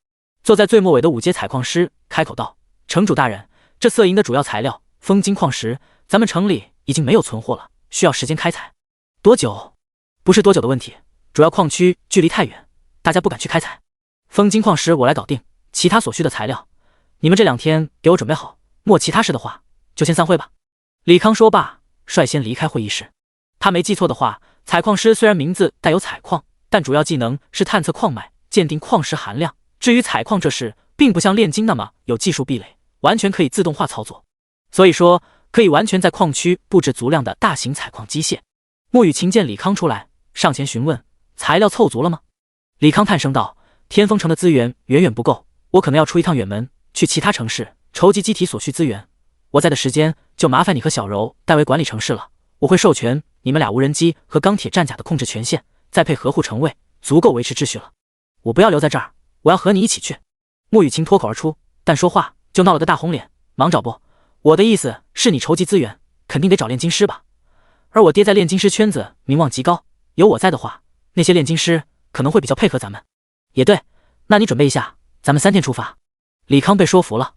坐在最末尾的5阶采矿师开口道：“城主大人，这色银的主要材料风金矿石，咱们城里已经没有存货了，需要时间开采。多久？不是多久的问题，主要矿区距离太远，大家不敢去开采。风金矿石我来搞定。其他所需的材料，你们这2天给我准备好。莫其他事的话，就先散会吧。”李康说罢，率先离开会议室。他没记错的话，采矿师虽然名字带有采矿，但主要技能是探测矿脉、鉴定矿石含量。至于采矿这事，并不像炼金那么有技术壁垒，完全可以自动化操作。所以说，可以完全在矿区布置足量的大型采矿机械。莫雨晴见李康出来，上前询问：“材料凑足了吗？”李康叹声道：“天风城的资源远远不够。我可能要出一趟远门，去其他城市筹集机体所需资源。我在的时间就麻烦你和小柔代为管理城市了。我会授权你们俩无人机和钢铁战甲的控制权限，再配合护城卫，足够维持秩序了。我不要留在这儿，我要和你一起去。”穆雨晴脱口而出，但说话就闹了个大红脸，忙找不。我的意思是你筹集资源，肯定得找炼金师吧？而我爹在炼金师圈子名望极高，有我在的话，那些炼金师可能会比较配合咱们。也对，那你准备一下。咱们3天出发。李康被说服了。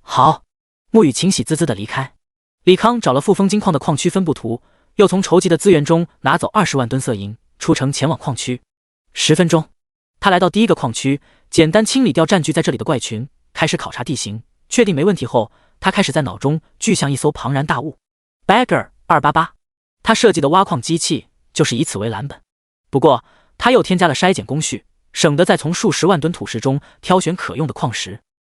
好，穆雨晴喜滋滋地离开。李康找了富丰金矿的矿区分布图，又从筹集的资源中拿走20万吨色银，出城前往矿区。10分钟，他来到第1个矿区，简单清理掉占据在这里的怪群，开始考察地形。确定没问题后，他开始在脑中具象一艘庞然大物。Bagger 288，他设计的挖矿机器就是以此为蓝本。不过，他又添加了筛检工序，省得再从数10万吨土石中挑选可用的矿石。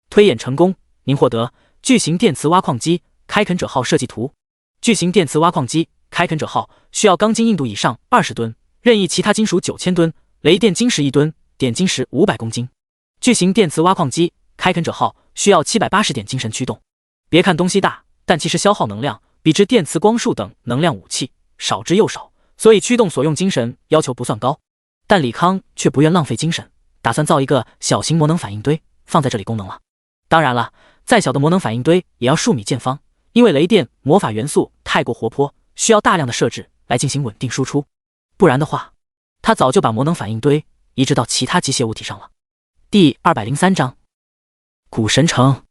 推演成功，您获得巨型电磁挖矿机开垦者号设计图。巨型电磁挖矿机开垦者号需要钢筋硬度以上20吨，任意其他金属9000吨，雷电晶石1吨，碘晶石500公斤。巨型电磁挖矿机开垦者号需要780点精神驱动。别看东西大，但其实消耗能量比之电磁光束等能量武器少之又少，所以驱动所用精神要求不算高。但李康却不愿浪费精神，打算造一个小型魔能反应堆放在这里功能了。当然了，再小的魔能反应堆也要数米见方，因为雷电魔法元素太过活泼，需要大量的设置来进行稳定输出。不然的话，他早就把魔能反应堆移植到其他机械物体上了。第203章古神城。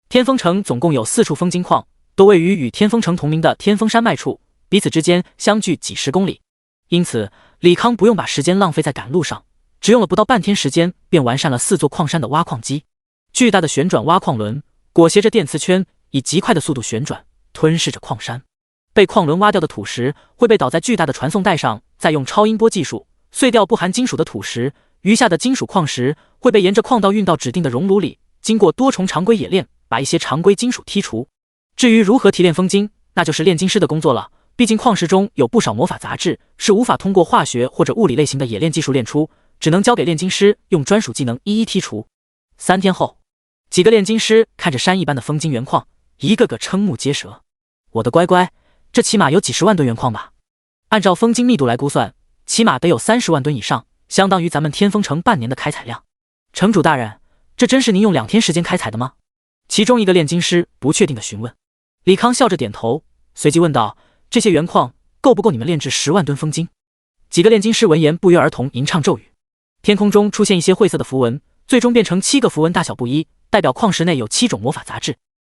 天风城总共有4处风金矿，都位于与天风城同名的天风山脉处，彼此之间相距几10公里。因此李康不用把时间浪费在赶路上，只用了不到半天时间便完善了4座矿山的挖矿机。巨大的旋转挖矿轮裹挟着电磁圈，以极快的速度旋转，吞噬着矿山。被矿轮挖掉的土石会被导在巨大的传送带上，再用超音波技术碎掉不含金属的土石，余下的金属矿石会被沿着矿道运到指定的熔炉里，经过多重常规冶炼，把一些常规金属剔除。至于如何提炼风金，那就是炼金师的工作了。毕竟矿石中有不少魔法杂质，是无法通过化学或者物理类型的冶炼技术炼出，只能交给炼金师用专属技能一一剔除。3天后，几个炼金师看着山一般的风金原矿，一个个瞠目结舌。我的乖乖，这起码有几10万吨原矿吧？按照风金密度来估算，起码得有30万吨以上，相当于咱们天风城半年的开采量。城主大人，这真是您用2天时间开采的吗？其中一个炼金师不确定地询问。李康笑着点头，随即问道：这些原矿够不够你们炼制10万吨风金？几个炼金师闻言不约而同吟唱咒语，天空中出现一些晦涩的符文，最终变成7个符文，大小不一，代表矿石内有7种魔法杂质。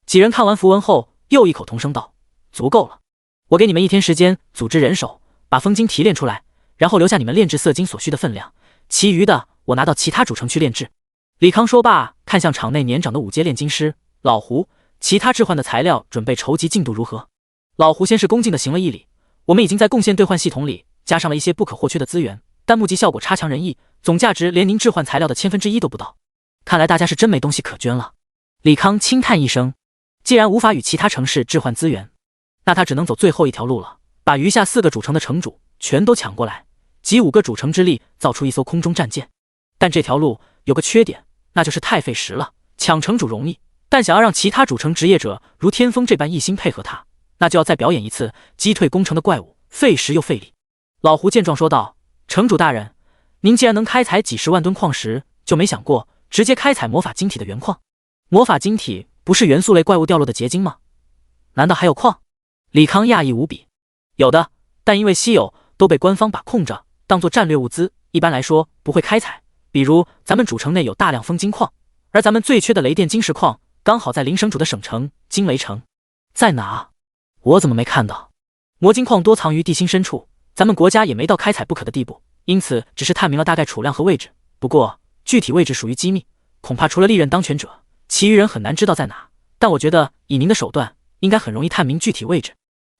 几人看完符文后，又异口同声道：“足够了，我给你们1天时间，组织人手，把风晶提炼出来，然后留下你们炼制色晶所需的分量，其余的我拿到其他主城去炼制。”李康说罢，看向场内年长的5阶炼金师老胡，其他置换的材料准备筹集进度如何？老胡先是恭敬地行了一礼，我们已经在贡献兑换系统里加上了一些不可或缺的资源，但目击效果差强人意，总价值连您置换材料的1/1000都不到。看来大家是真没东西可捐了。李康轻叹一声，既然无法与其他城市置换资源，那他只能走最后一条路了，把余下4个主城的城主全都抢过来，集5个主城之力造出一艘空中战舰。但这条路有个缺点，那就是太费时了。抢城主容易，但想要让其他主城职业者如天风这般一心配合他，那就要再表演一次击退攻城的怪物，费时又费力。老胡见状说道：“城主大人，您既然能开采几10万吨矿石，就没想过直接开采魔法晶体的原矿？魔法晶体不是元素类怪物掉落的结晶吗？难道还有矿？”李康讶异无比。有的，但因为稀有，都被官方把控着，当作战略物资，一般来说不会开采。比如咱们主城内有大量风晶矿，而咱们最缺的雷电晶石矿刚好在灵省主的省城金雷城。在哪？我怎么没看到？魔晶矿多藏于地心深处，咱们国家也没到开采不可的地步，因此只是探明了大概储量和位置。不过具体位置属于机密，恐怕除了历任当权者，其余人很难知道在哪。但我觉得以您的手段，应该很容易探明具体位置。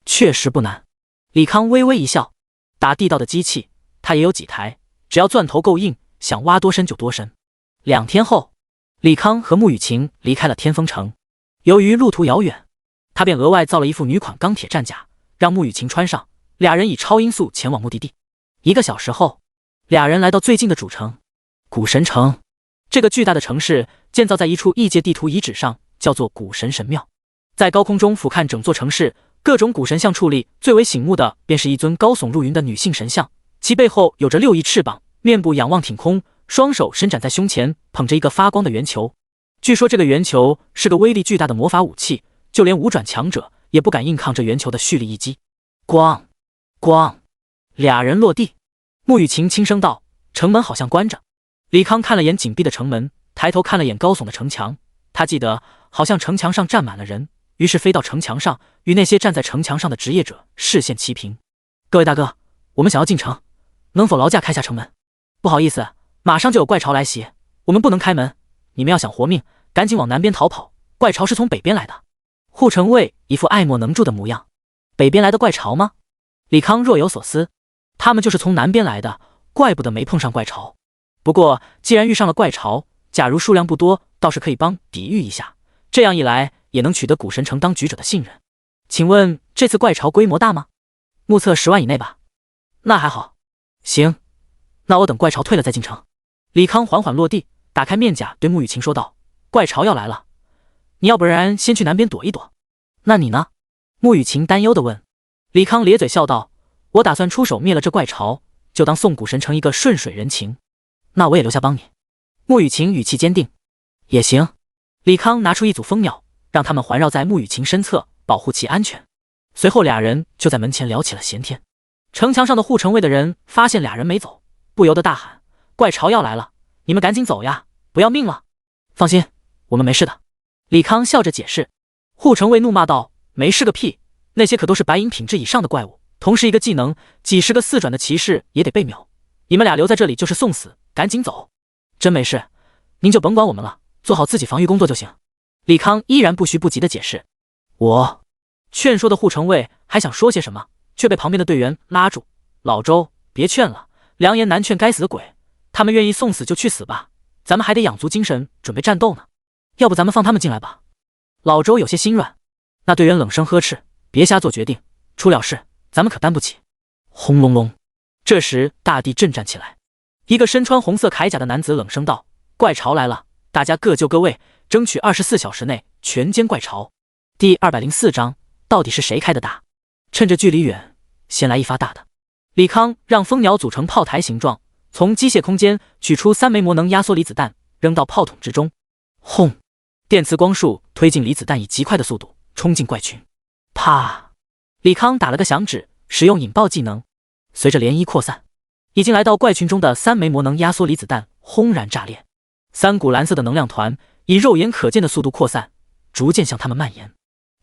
确实不难。李康微微一笑，打地道的机器他也有几台，只要钻头够硬，想挖多深就多深。2天后，李康和穆雨晴离开了天风城。由于路途遥远，他便额外造了一副女款钢铁战甲，让穆雨晴穿上，俩人以超音速前往目的地。1个小时后，俩人来到最近的主城古神城。这个巨大的城市建造在一处异界地图遗址上，叫做古神神庙。在高空中俯瞰整座城市，各种古神像矗立，最为醒目的便是一尊高耸入云的女性神像，其背后有着6翼翅膀，面部仰望挺空，双手伸展在胸前，捧着一个发光的圆球。据说这个圆球是个威力巨大的魔法武器，就连5转强者也不敢硬抗这圆球的蓄力一击。咣咣，俩人落地。穆雨晴轻声道：“城门好像关着。”李康看了眼紧闭的城门，抬头看了眼高耸的城墙，他记得好像城墙上站满了人，于是飞到城墙上，与那些站在城墙上的职业者视线齐平。“各位大哥，我们想要进城，能否劳驾开下城门？不好意思，马上就有怪潮来袭，我们不能开门。你们要想活命，赶紧往南边逃跑，怪潮是从北边来的。”护城卫一副爱莫能助的模样。“北边来的怪潮吗？”李康若有所思。他们就是从南边来的，怪不得没碰上怪潮。不过既然遇上了怪潮，假如数量不多，倒是可以帮抵御一下，这样一来也能取得古神城当局者的信任。请问这次怪潮规模大吗？目测10万以内吧。那还好。行，那我等怪潮退了再进城。李康缓缓落地，打开面甲对穆雨晴说道：“怪潮要来了，你要不然先去南边躲一躲。”“那你呢？”穆雨晴担忧地问。李康咧嘴笑道：“我打算出手灭了这怪潮，就当送古神城一个顺水人情。那我也留下帮你。”穆雨晴语气坚定：“也行。”李康拿出一组蜂鸟，让他们环绕在穆雨晴身侧，保护其安全。随后俩人就在门前聊起了闲天。城墙上的护城卫的人发现俩人没走，不由得大喊：“怪潮要来了，你们赶紧走呀，不要命了！”“放心，我们没事的。”李康笑着解释。护城卫怒骂道：“没事个屁！那些可都是白银品质以上的怪物，同时一个技能，几10个4转的骑士也得被秒。你们俩留在这里就是送死，赶紧走！”“真没事，您就甭管我们了，做好自己防御工作就行。”李康依然不徐不急地解释。我劝说的护城卫还想说些什么，却被旁边的队员拉住：“老周，别劝了，良言难劝该死的鬼，他们愿意送死就去死吧，咱们还得养足精神准备战斗呢。要不咱们放他们进来吧？”老周有些心软。那队员冷声呵斥：“别瞎做决定，出了事咱们可担不起。”轰隆隆，这时大地震颤起来。一个身穿红色铠甲的男子冷声道：“怪潮来了，大家各就各位，争取24小时内全歼怪潮。”第204章，到底是谁开的大？趁着距离远，先来一发大的。李康让蜂鸟组成炮台形状，从机械空间取出3枚魔能压缩离子弹，扔到炮筒之中。轰！电磁光束推进离子弹，以极快的速度冲进怪群。啪！李康打了个响指，使用引爆技能，随着涟漪扩散，已经来到怪群中的3枚魔能压缩离子弹轰然炸裂，3股蓝色的能量团以肉眼可见的速度扩散，逐渐向他们蔓延。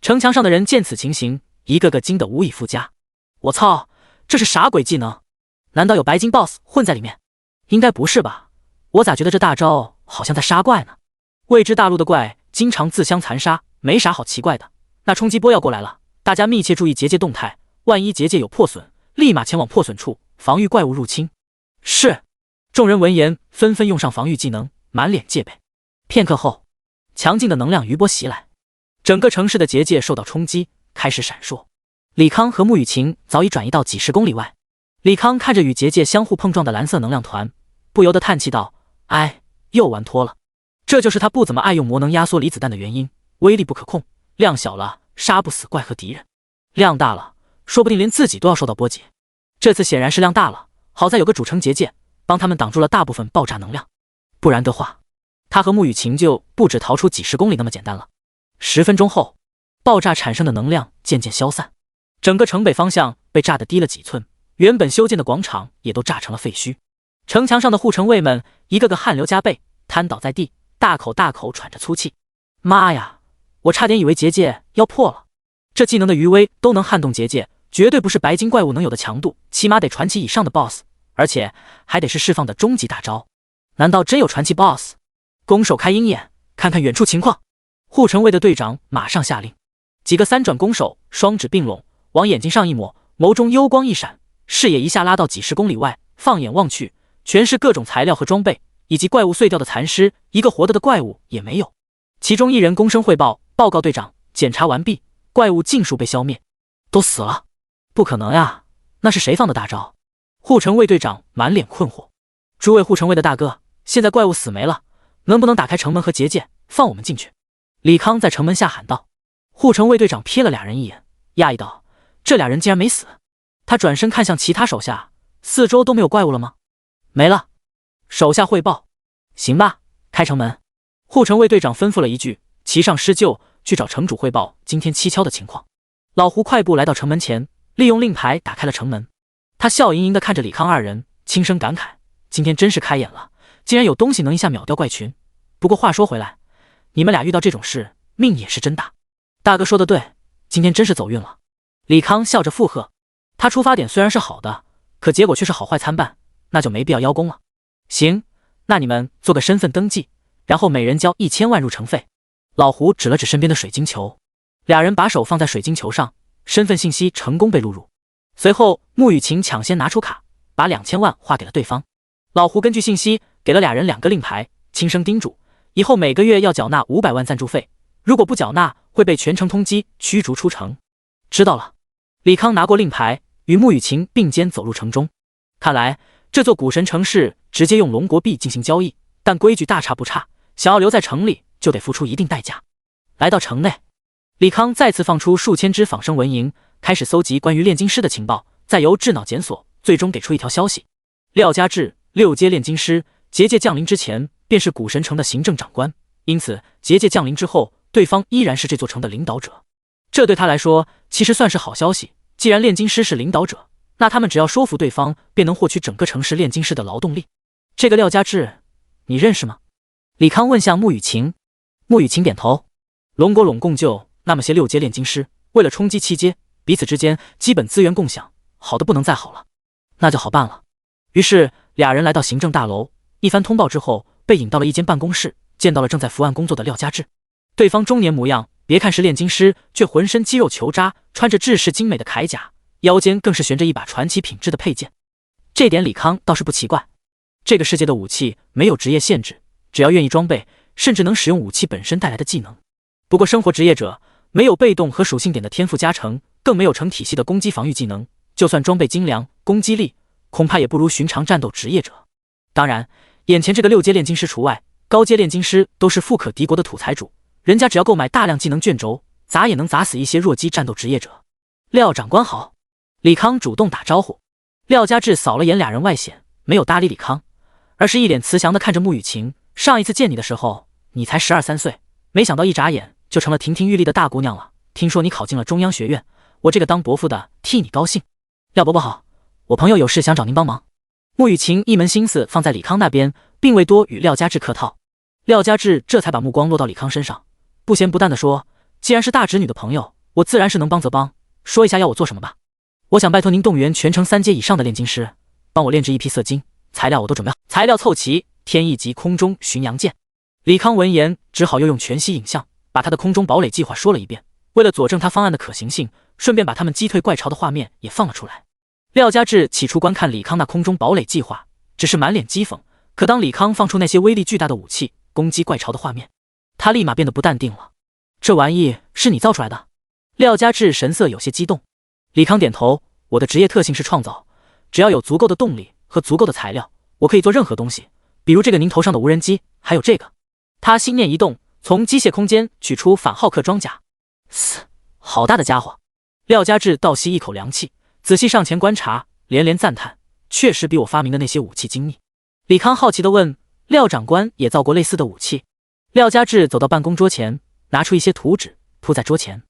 城墙上的人见此情形，一个个惊得无以复加。我操，这是啥鬼技能？难道有白金 BOSS 混在里面？应该不是吧？我咋觉得这大招好像在杀怪呢？未知大陆的怪经常自相残杀，没啥好奇怪的。那冲击波要过来了，大家密切注意结界动态，万一结界有破损，立马前往破损处防御怪物入侵。是。众人闻言纷纷用上防御技能，满脸戒备。片刻后，强劲的能量余波袭来，整个城市的结界受到冲击，开始闪烁。李康和穆雨晴早已转移到几十公里外。李康看着与结界相互碰撞的蓝色能量团，不由得叹气道：哎，又玩脱了。这就是他不怎么爱用魔能压缩离子弹的原因，威力不可控，量小了杀不死怪和敌人，量大了说不定连自己都要受到波及。这次显然是量大了，好在有个主城结界帮他们挡住了大部分爆炸能量，不然的话他和穆雨晴就不止逃出几十公里那么简单了。10分钟后，爆炸产生的能量渐渐消散，整个城北方向被炸得低了几寸，原本修建的广场也都炸成了废墟。城墙上的护城卫们一个个汗流浃背，瘫倒在地，大口大口喘着粗气。妈呀，我差点以为结界要破了。这技能的余威都能撼动结界，绝对不是白金怪物能有的强度，起码得传奇以上的 BOSS， 而且还得是释放的终极大招。难道真有传奇 BOSS？ 攻手开鹰眼，看看远处情况。护城卫的队长马上下令，几个三转攻手双指并拢，往眼睛上一抹，眸中幽光一闪，视野一下拉到几十公里外，放眼望去，全是各种材料和装备，以及怪物碎掉的残尸，一个活的怪物也没有。其中一人躬身汇报，报告队长，检查完毕，怪物尽数被消灭。都死了？不可能呀，那是谁放的大招？护城卫队长满脸困惑。诸位护城卫的大哥，现在怪物死没了，能不能打开城门和结界，放我们进去？李康在城门下喊道。护城卫队长瞥了俩人一眼，讶异道：这俩人竟然没死。他转身看向其他手下，四周都没有怪物了吗？没了。手下汇报。行吧，开城门。护城卫队长吩咐了一句，骑上狮鹫去找城主汇报今天蹊跷的情况。老胡快步来到城门前，利用令牌打开了城门。他笑盈盈地看着李康二人，轻声感慨：今天真是开眼了，竟然有东西能一下秒掉怪群。不过话说回来，你们俩遇到这种事，命也是真大。大哥说的对，今天真是走运了。李康笑着附和。他出发点虽然是好的，可结果却是好坏参半，那就没必要邀功了。行，那你们做个身份登记，然后每人交1000万入城费。老胡指了指身边的水晶球，俩人把手放在水晶球上，身份信息成功被录入。随后穆雨晴抢先拿出卡，把2000万划给了对方。老胡根据信息给了俩人2个令牌，轻声叮嘱以后每个月要缴纳500万赞助费，如果不缴纳会被全城通缉，驱逐出城。知道了。李康拿过令牌，与穆雨晴并肩走入城中。看来这座古神城市直接用龙国币进行交易，但规矩大差不差，想要留在城里就得付出一定代价。来到城内，李康再次放出数千只仿生蚊蝇，开始搜集关于炼金师的情报，再由智脑检索，最终给出一条消息：廖家志6阶炼金师，结界降临之前便是古神城的行政长官，因此结界降临之后，对方依然是这座城的领导者。这对他来说其实算是好消息，既然炼金师是领导者，那他们只要说服对方，便能获取整个城市炼金师的劳动力。这个廖家志你认识吗？李康问向穆雨晴。穆雨晴点头。龙国拢共就那么些6阶炼金师，为了冲击7阶，彼此之间基本资源共享，好的不能再好了。那就好办了。于是俩人来到行政大楼，一番通报之后，被引到了一间办公室，见到了正在伏案工作的廖家志。对方中年模样，别看是炼金师，却浑身肌肉球渣，穿着制式精美的铠甲，腰间更是悬着一把传奇品质的佩剑。这点李康倒是不奇怪，这个世界的武器没有职业限制，只要愿意装备，甚至能使用武器本身带来的技能。不过生活职业者没有被动和属性点的天赋加成，更没有成体系的攻击防御技能，就算装备精良，攻击力恐怕也不如寻常战斗职业者。当然，眼前这个6阶炼金师除外，高阶炼金师都是富可敌国的土财主，人家只要购买大量技能卷轴，砸也能砸死一些弱鸡战斗职业者。廖长官好。李康主动打招呼。廖家志扫了眼俩人外显，没有搭理李康，而是一脸慈祥地看着穆雨晴。上一次见你的时候，你才12、13岁，没想到一眨眼就成了亭亭玉立的大姑娘了。听说你考进了中央学院，我这个当伯父的替你高兴。廖伯伯好，我朋友有事想找您帮忙。穆雨晴一门心思放在李康那边，并未多与廖家志客套。廖家志这才把目光落到李康身上，不咸不淡地说：“既然是大侄女的朋友，我自然是能帮则帮。说一下要我做什么吧。我想拜托您动员全城3阶以上的炼金师，帮我炼制一批色金，材料我都准备好。材料凑齐，天一级空中巡洋舰。”李康闻言，只好又用全息影像把他的空中堡垒计划说了一遍。为了佐证他方案的可行性，顺便把他们击退怪巢的画面也放了出来。廖家志起初观看李康那空中堡垒计划，只是满脸讥讽。可当李康放出那些威力巨大的武器攻击怪巢的画面，他立马变得不淡定了。这玩意是你造出来的？廖家志神色有些激动。李康点头，我的职业特性是创造，只要有足够的动力和足够的材料，我可以做任何东西，比如这个您头上的无人机，还有这个。他心念一动，从机械空间取出反浩克装甲。好大的家伙！廖家志倒吸一口凉气，仔细上前观察，连连赞叹，确实比我发明的那些武器精密。李康好奇地问：“廖长官也造过类似的武器？”廖家志走到办公桌前，拿出一些图纸铺在桌前。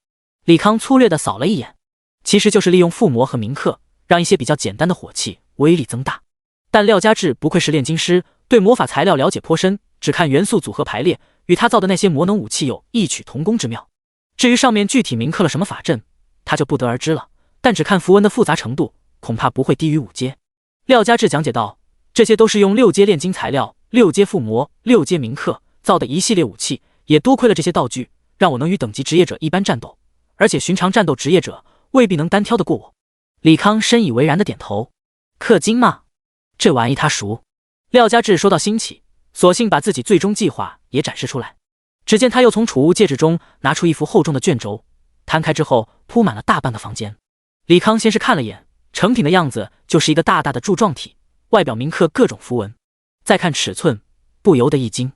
李康粗略地扫了一眼，其实就是利用附魔和铭刻，让一些比较简单的火器威力增大。但廖家志不愧是炼金师，对魔法材料了解颇深，只看元素组合排列，与他造的那些魔能武器有异曲同工之妙。至于上面具体铭刻了什么法阵，他就不得而知了，但只看符文的复杂程度，恐怕不会低于5阶。廖家志讲解道：“这些都是用6阶炼金材料、6阶附魔、6阶铭刻造的一系列武器，也多亏了这些道具，让我能与等级职业者一般战斗，而且寻常战斗职业者未必能单挑得过我。”李康深以为然的点头：“氪金吗？这玩意他熟。”廖家志说到兴起，索性把自己最终计划也展示出来。只见他又从储物戒指中拿出一幅厚重的卷轴，摊开之后铺满了大半个房间。李康先是看了眼，成品的样子就是一个大大的柱状体，外表铭刻各种符文。再看尺寸，不由得一惊。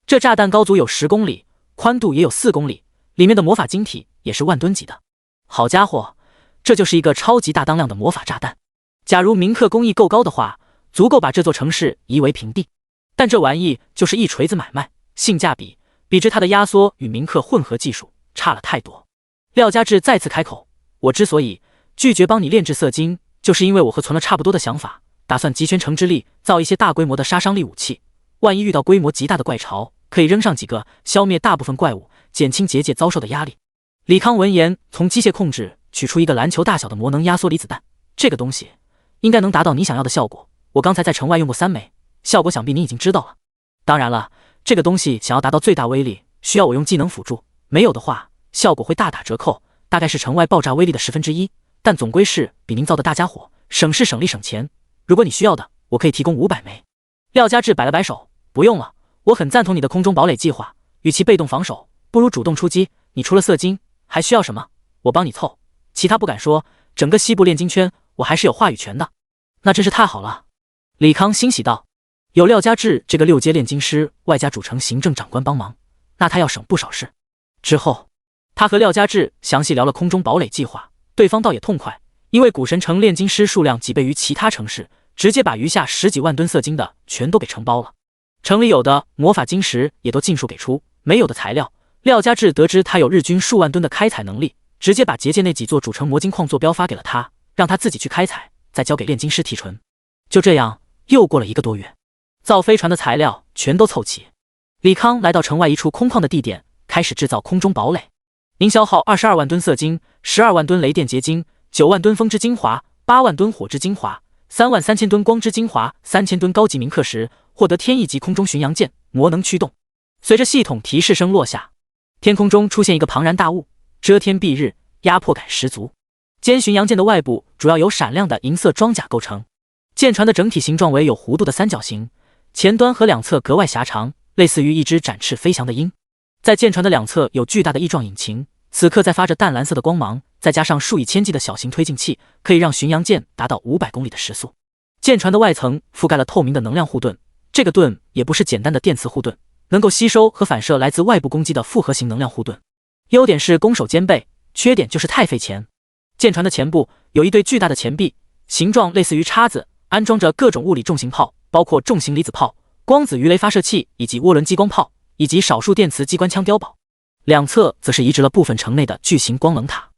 这炸弹高足有10公里，宽度也有4公里，里面的魔法晶体也是万吨级的。好家伙，这就是一个超级大当量的魔法炸弹。假如铭刻工艺够高的话，足够把这座城市夷为平地。但这玩意就是一锤子买卖，性价比比之它的压缩与铭刻混合技术差了太多。廖家志再次开口：“我之所以拒绝帮你炼制色金，就是因为我和存了差不多的想法，打算集全城之力造一些大规模的杀伤力武器，万一遇到规模极大的怪巢，可以扔上几个，消灭大部分怪物，减轻结界遭受的压力。”李康闻言，从机械控制取出一个篮球大小的魔能压缩离子弹，这个东西应该能达到你想要的效果。我刚才在城外用过3枚，效果想必你已经知道了。当然了，这个东西想要达到最大威力，需要我用技能辅助，没有的话，效果会大打折扣，大概是城外爆炸威力的1/10，但总归是比您造的大家伙省事省力省钱。如果你需要的，我可以提供500枚。廖家志摆了摆手：“不用了，我很赞同你的空中堡垒计划，与其被动防守，不如主动出击。你除了色金，还需要什么？我帮你凑，其他不敢说，整个西部炼金圈，我还是有话语权的。”那真是太好了。李康欣喜道：“有廖家志这个6阶炼金师，外加主城行政长官帮忙，那他要省不少事。”之后，他和廖家志详细聊了空中堡垒计划，对方倒也痛快，因为古神城炼金师数量几倍于其他城市，直接把余下10几万吨色金的全都给承包了。城里有的魔法晶石也都尽数给出，没有的材料，廖家志得知他有日均数万吨的开采能力，直接把结界那几座主城魔晶矿坐标发给了他，让他自己去开采，再交给炼金师提纯。就这样，又过了1个多月，造飞船的材料全都凑齐。李康来到城外一处空旷的地点，开始制造空中堡垒。您消耗22万吨色金，12万吨雷电结晶，9万吨风之精华，8万吨火之精华，33000吨光之精华，3000吨高级铭刻石，获得天1级空中巡洋舰，魔能驱动。随着系统提示声落下，天空中出现一个庞然大物，遮天蔽日，压迫感十足。歼巡洋舰的外部主要由闪亮的银色装甲构成，舰船的整体形状为有弧度的三角形，前端和两侧格外狭长，类似于一只展翅飞翔的鹰。在舰船的两侧有巨大的翼状引擎，此刻在发着淡蓝色的光芒，再加上数以千计的小型推进器，可以让巡洋舰达到500公里的时速。舰船的外层覆盖了透明的能量护盾，这个盾也不是简单的电磁护盾，能够吸收和反射来自外部攻击的复合型能量护盾。优点是攻守兼备，缺点就是太费钱。舰船的前部有一对巨大的前臂，形状类似于叉子，安装着各种物理重型炮，包括重型离子炮、光子鱼雷发射器以及涡轮激光炮，以及少数电磁机关枪碉堡。两侧则是移植了部分城内的巨型光冷塔，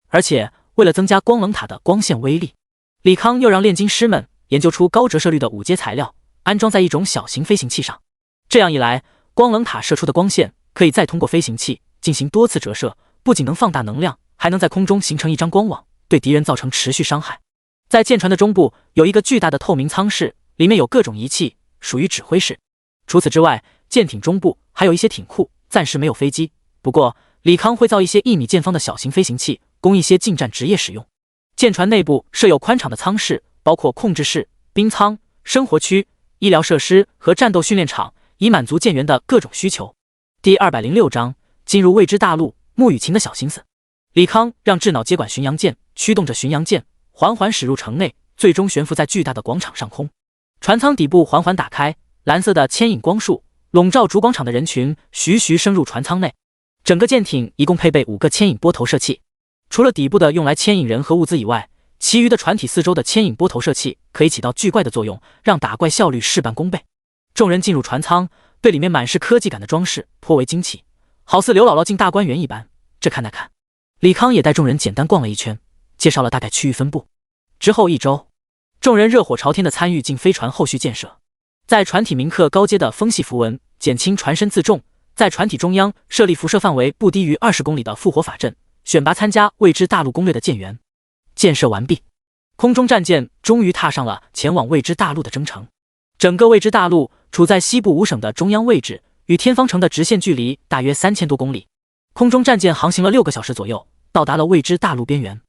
而且为了增加光冷塔的光线威力，李康又让炼金师们研究出高折射率的5阶材料，安装在一种小型飞行器上。这样一来，光冷塔射出的光线可以再通过飞行器进行多次折射，不仅能放大能量，还能在空中形成一张光网，对敌人造成持续伤害。在舰船的中部有一个巨大的透明舱室，里面有各种仪器，属于指挥室。除此之外，舰艇中部还有一些艇库，暂时没有飞机。不过李康会造一些1米见方的小型飞行器，供一些近战职业使用。舰船内部设有宽敞的舱室，包括控制室、冰舱、生活区、医疗设施和战斗训练场，以满足舰员的各种需求。第206章进入未知大陆，穆雨晴的小心思。李康让智脑接管巡洋舰，驱动着巡洋舰缓缓驶入城内，最终悬浮在巨大的广场上空。船舱底部缓缓打开，蓝色的牵引光束笼罩主广场的人群，徐徐升入船舱内。整个舰艇一共配备5个牵引波投射器，除了底部的用来牵引人和物资以外，其余的船体四周的牵引波投射器可以起到巨怪的作用，让打怪效率事半功倍。众人进入船舱，对里面满是科技感的装饰颇为惊奇，好似刘姥姥进大观园一般。这看那看，李康也带众人简单逛了一圈，介绍了大概区域分布。之后1周，众人热火朝天地参与进飞船后续建设，在船体铭刻高阶的风系符文，减轻船身自重，在船体中央设立辐射范围不低于20公里的复活法阵，选拔参加未知大陆攻略的舰员。建设完毕，空中战舰终于踏上了前往未知大陆的征程。整个未知大陆处在西部5省的中央位置，与天方城的直线距离大约3000多公里。空中战舰航行了6个小时左右，到达了未知大陆边缘。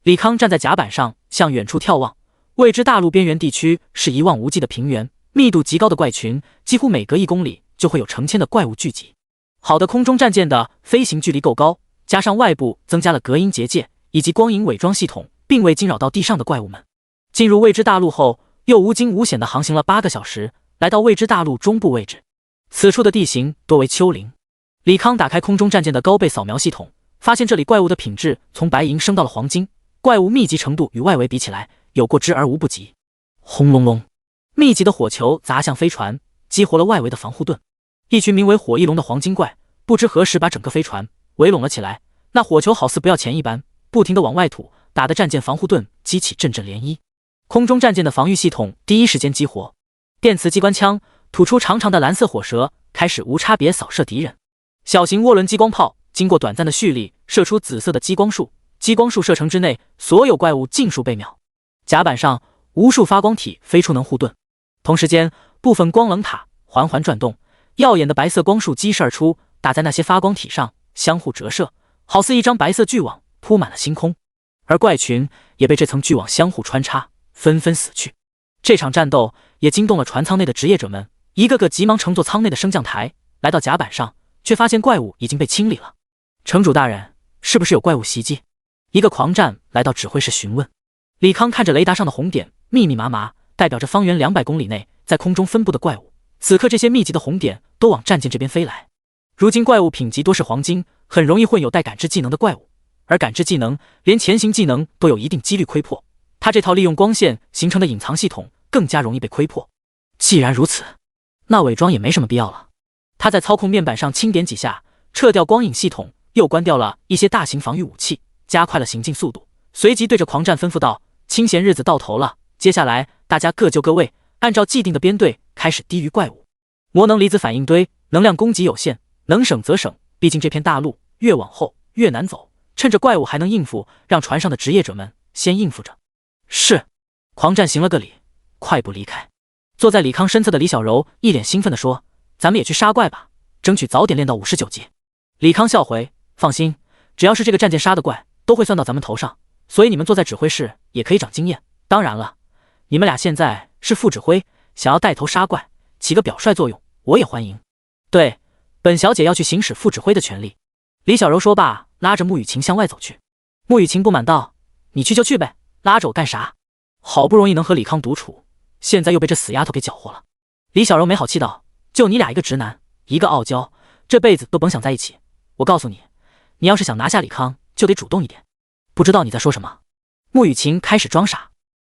李康站在甲板上向远处眺望，未知大陆边缘地区是一望无际的平原，密度极高的怪群，几乎每隔1公里就会有成千的怪物聚集。好的空中战舰的飞行距离够高，加上外部增加了隔音结界以及光影伪装系统，并未惊扰到地上的怪物们。进入未知大陆后，又无惊无险地航行了8个小时，来到未知大陆中部位置。此处的地形多为丘陵。李康打开空中战舰的高倍扫描系统，发现这里怪物的品质从白银升到了黄金，怪物密集程度与外围比起来有过之而无不及。轰隆隆，密集的火球砸向飞船，激活了外围的防护盾。一群名为火翼龙的黄金怪不知何时把整个飞船围拢了起来，那火球好似不要钱一般，不停地往外吐，打得战舰防护盾激起阵阵涟漪。空中战舰的防御系统第一时间激活，电磁机关枪吐出长长的蓝色火舌，开始无差别扫射敌人。小型涡轮激光炮经过短暂的蓄力，射出紫色的激光束，激光束射程之内，所有怪物尽数被秒。甲板上无数发光体飞出能护盾，同时间部分光冷塔缓缓转动，耀眼的白色光束激射而出，打在那些发光体上，相互折射，好似一张白色巨网铺满了星空。而怪群也被这层巨网相互穿插，纷纷死去。这场战斗也惊动了船舱内的职业者们，一个个急忙乘坐舱内的升降台来到甲板上，却发现怪物已经被清理了。城主大人，是不是有怪物袭击？一个狂战来到指挥室询问。李康看着雷达上的红点，密密麻麻，代表着方圆200公里内在空中分布的怪物。此刻这些密集的红点都往战舰这边飞来。如今怪物品级多是黄金，很容易混有带感知技能的怪物，而感知技能连前行技能都有一定几率窥破，他这套利用光线形成的隐藏系统更加容易被窥破。既然如此，那伪装也没什么必要了。他在操控面板上轻点几下，撤掉光影系统，又关掉了一些大型防御武器，加快了行进速度，随即对着狂战吩咐道：清闲日子到头了，接下来大家各就各位，按照既定的编队开始低于怪物。魔能离子反应堆能量供给有限，能省则省，毕竟这片大陆越往后越难走，趁着怪物还能应付，让船上的职业者们先应付着。是。狂战行了个礼，快步离开。坐在李康身侧的李小柔一脸兴奋地说：咱们也去杀怪吧，争取早点练到59级。李康笑回：放心，只要是这个战舰杀的怪都会算到咱们头上，所以你们坐在指挥室也可以长经验。当然了，你们俩现在是副指挥，想要带头杀怪起个表率作用，我也欢迎。对，本小姐要去行使副指挥的权利。李小柔说罢，拉着穆雨晴向外走去。穆雨晴不满道：你去就去呗，拉着我干啥？好不容易能和李康独处，现在又被这死丫头给搅和了。李小柔没好气道：就你俩一个直男，一个傲娇，这辈子都甭想在一起。我告诉你，你要是想拿下李康，就得主动一点。不知道你在说什么？穆雨晴开始装傻。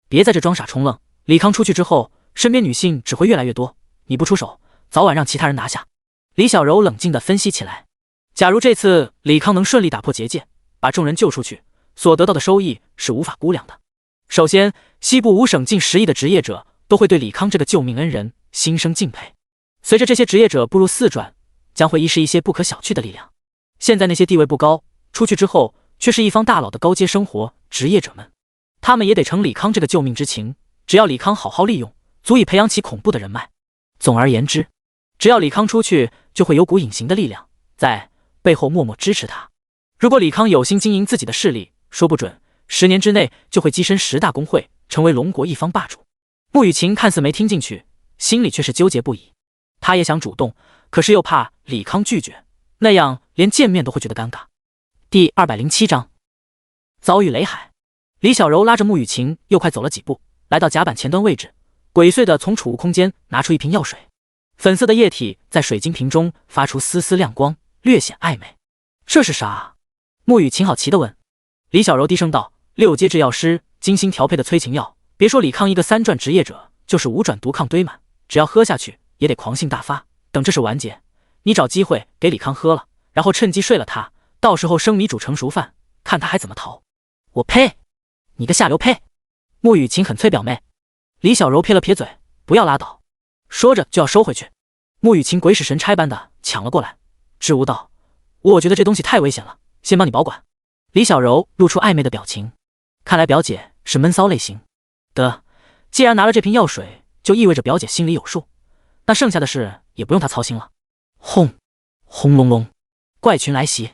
别在这装傻充愣，李康出去之后，身边女性只会越来越多，你不出手，早晚让其他人拿下。李小柔冷静地分析起来。假如这次李康能顺利打破结界，把众人救出去，所得到的收益是无法估量的。首先，西部5省近10亿的职业者都会对李康这个救命恩人心生敬佩。随着这些职业者步入4转，将会遗失一些不可小觑的力量。现在那些地位不高，出去之后却是一方大佬的高阶生活职业者们，他们也得承李康这个救命之情，只要李康好好利用，足以培养起恐怖的人脉。总而言之，只要李康出去，就会有股隐形的力量在背后默默支持他。如果李康有心经营自己的势力，说不准10年之内就会跻身10大公会，成为龙国一方霸主。穆雨晴看似没听进去，心里却是纠结不已。他也想主动，可是又怕李康拒绝，那样连见面都会觉得尴尬。第207章遭遇雷海。李小柔拉着穆雨晴又快走了几步，来到甲板前端位置，鬼祟的从储物空间拿出一瓶药水，粉色的液体在水晶瓶中发出丝丝亮光，略显暧昧。这是啥？穆雨晴好奇地问。李小柔低声道：6阶制药师精心调配的催情药，别说李康一个3转职业者，就是5转毒抗堆满，只要喝下去也得狂性大发。等这事完结，你找机会给李康喝了，然后趁机睡了他，到时候生米煮成熟饭，看他还怎么逃。我呸！你个下流呸！穆雨晴很催表妹。李小柔撇了撇嘴，不要拉倒，说着就要收回去。穆雨晴鬼使神差般的抢了过来，支吾道：我觉得这东西太危险了，先帮你保管。李小柔露出暧昧的表情，看来表姐是闷骚类型。得，既然拿了这瓶药水，就意味着表姐心里有数，那剩下的事也不用她操心了。轰！轰隆隆！怪群来袭，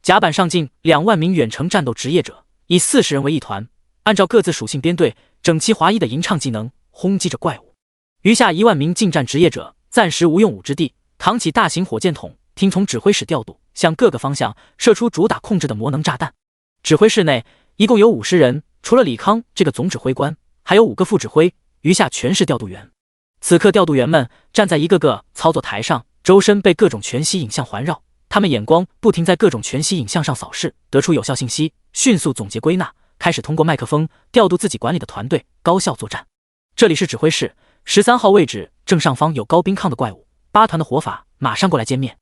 甲板上进2万名远程战斗职业者，以40人为一团，按照各自属性编队，整齐划一的吟唱技能轰击着怪物。余下1万名近战职业者暂时无用武之地，扛起大型火箭筒，听从指挥使调度，向各个方向射出主打控制的魔能炸弹。指挥室内一共有50人，除了李康这个总指挥官，还有5个副指挥，余下全是调度员。此刻调度员们站在一个个操作台上，周身被各种全息影像环绕，他们眼光不停在各种全息影像上扫视，得出有效信息，迅速总结归纳，开始通过麦克风调度自己管理的团队，高效作战。这里是指挥室13号位置，正上方有高冰抗的怪物，8团的火法马上过来歼灭。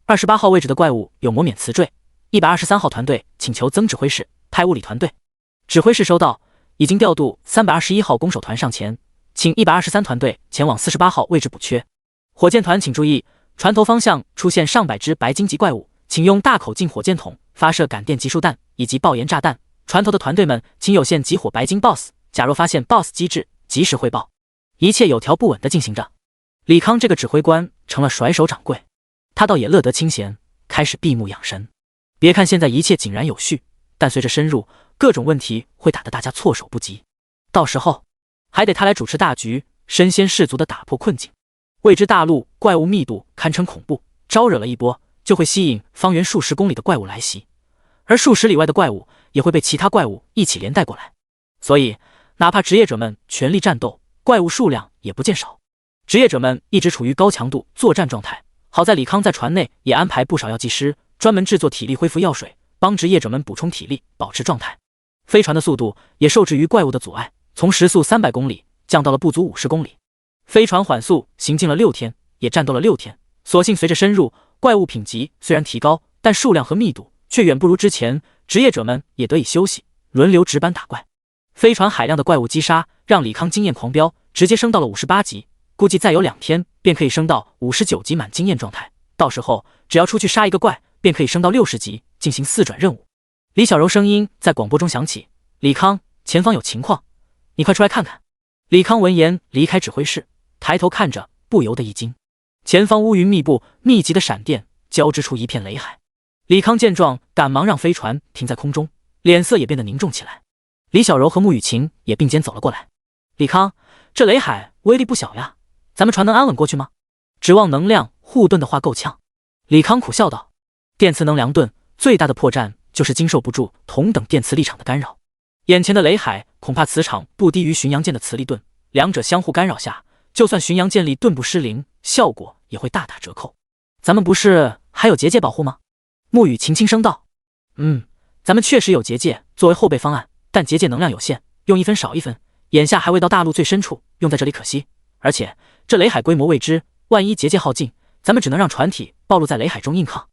28号位置的怪物有魔免磁坠，123号团队请求曾指挥室派物理团队。指挥室收到，已经调度321号攻守团上前，请123团队前往48号位置补缺。火箭团请注意，船头方向出现上百只白金级怪物，请用大口径火箭筒发射感电集束弹以及爆炎炸弹。船头的团队们请有限集火白金 BOSS， 假若发现 BOSS 机制及时汇报。一切有条不紊地进行着。李康这个指挥官成了甩手掌柜，他倒也乐得清闲，开始闭目养神。别看现在一切井然有序，但随着深入，各种问题会打得大家措手不及，到时候还得他来主持大局，身先士卒地打破困境。未知大陆怪物密度堪称恐怖，招惹了一波，就会吸引方圆数十公里的怪物来袭，而数十里外的怪物也会被其他怪物一起连带过来。所以哪怕职业者们全力战斗，怪物数量也不见少。职业者们一直处于高强度作战状态，好在李康在船内也安排不少药剂师，专门制作体力恢复药水，帮职业者们补充体力，保持状态。飞船的速度也受制于怪物的阻碍，从时速300公里降到了不足50公里。飞船缓速行进了6天，也战斗了6天。所幸随着深入，怪物品级虽然提高，但数量和密度却远不如之前，职业者们也得以休息，轮流值班打怪。飞船海量的怪物击杀让李康经验狂飙，直接升到了58级，估计再有2天便可以升到59级满经验状态，到时候只要出去杀一个怪，便可以升到60级进行4转任务。李小柔声音在广播中响起：李康，前方有情况，你快出来看看。李康闻言离开指挥室，抬头看着，不由得一惊。前方乌云密布，密集的闪电交织出一片雷海。李康见状，赶忙让飞船停在空中，脸色也变得凝重起来。李小柔和穆雨晴也并肩走了过来。李康，这雷海威力不小呀，咱们船能安稳过去吗？指望能量护盾的话够呛。李康苦笑道：电磁能量盾最大的破绽就是经受不住同等电磁力场的干扰，眼前的雷海恐怕磁场不低于巡洋舰的磁力盾，两者相互干扰下，就算巡洋舰力盾不失灵，效果也会大打折扣。咱们不是还有结界保护吗？穆雨晴轻声道：咱们确实有结界作为后备方案，但结界能量有限，用一分少一分，眼下还未到大陆最深处，用在这里可惜。而且这雷海规模未知，万一结界耗尽，咱们只能让船体暴露在雷海中硬抗。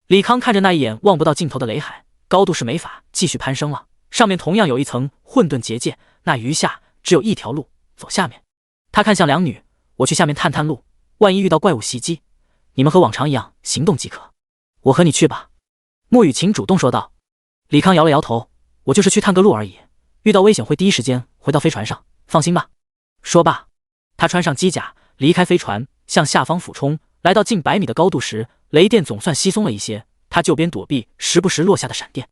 李康看着那一眼望不到尽头的雷海，高度是没法继续攀升了，上面同样有一层混沌结界，那余下只有一条路，走下面。他看向两女：我去下面探探路，万一遇到怪物袭击，你们和往常一样行动即可。我和你去吧。穆雨晴主动说道。李康摇了摇头，我就是去探个路而已，遇到危险会第一时间回到飞船上，放心吧。说罢，他穿上机甲，离开飞船，向下方俯冲。来到近100米的高度时，雷电总算稀松了一些，他就边躲避时不时落下的闪电。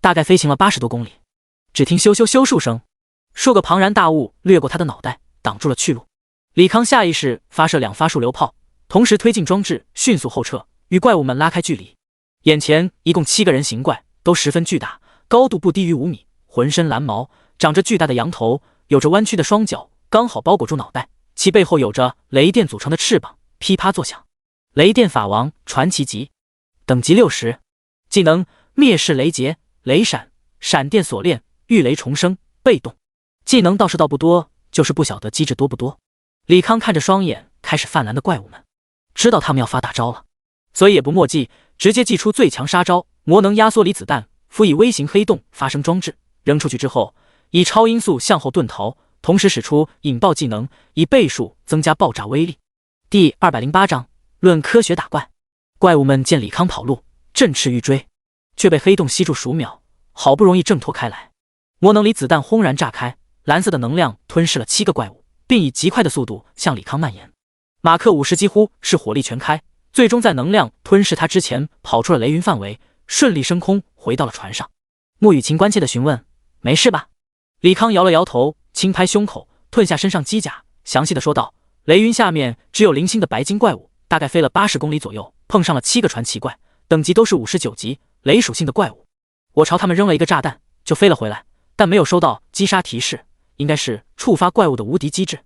大概飞行了80多公里，只听咻咻咻数声，数个庞然大物掠过他的脑袋，挡住了去路。李康下意识发射2发数流炮，同时推进装置，迅速后撤，与怪物们拉开距离。眼前一共7个人形怪，都十分巨大，高度不低于5米，浑身蓝毛，长着巨大的羊头，有着弯曲的双脚，刚好包裹住脑袋，其背后有着雷电组成的翅膀，噼啪作响。雷电法王传奇级，等级60，技能灭世雷劫、雷闪、闪电锁链、御雷重生。被动技能倒是倒不多，就是不晓得机制多不多。李康看着双眼开始泛蓝的怪物们，知道他们要发大招了，所以也不墨迹，直接祭出最强杀招魔能压缩离子弹，辅以微型黑洞发生装置，扔出去之后以超音速向后遁逃，同时使出引爆技能，以倍数增加爆炸威力。第208章论科学打怪。怪物们见李康跑路，振翅欲追，却被黑洞吸住数秒，好不容易挣脱开来。魔能离子弹轰然炸开，蓝色的能量吞噬了7个怪物，并以极快的速度向李康蔓延。马克50几乎是火力全开，最终在能量吞噬他之前跑出了雷云范围，顺利升空回到了船上。穆雨晴关切地询问：没事吧？李康摇了摇头，轻拍胸口，褪下身上机甲，详细的说道：雷云下面只有0星的白金怪物，大概飞了80公里左右，碰上了7个传奇怪，等级都是59级雷属性的怪物。我朝他们扔了一个炸弹就飞了回来，但没有收到击杀提示，应该是触发怪物的无敌机制。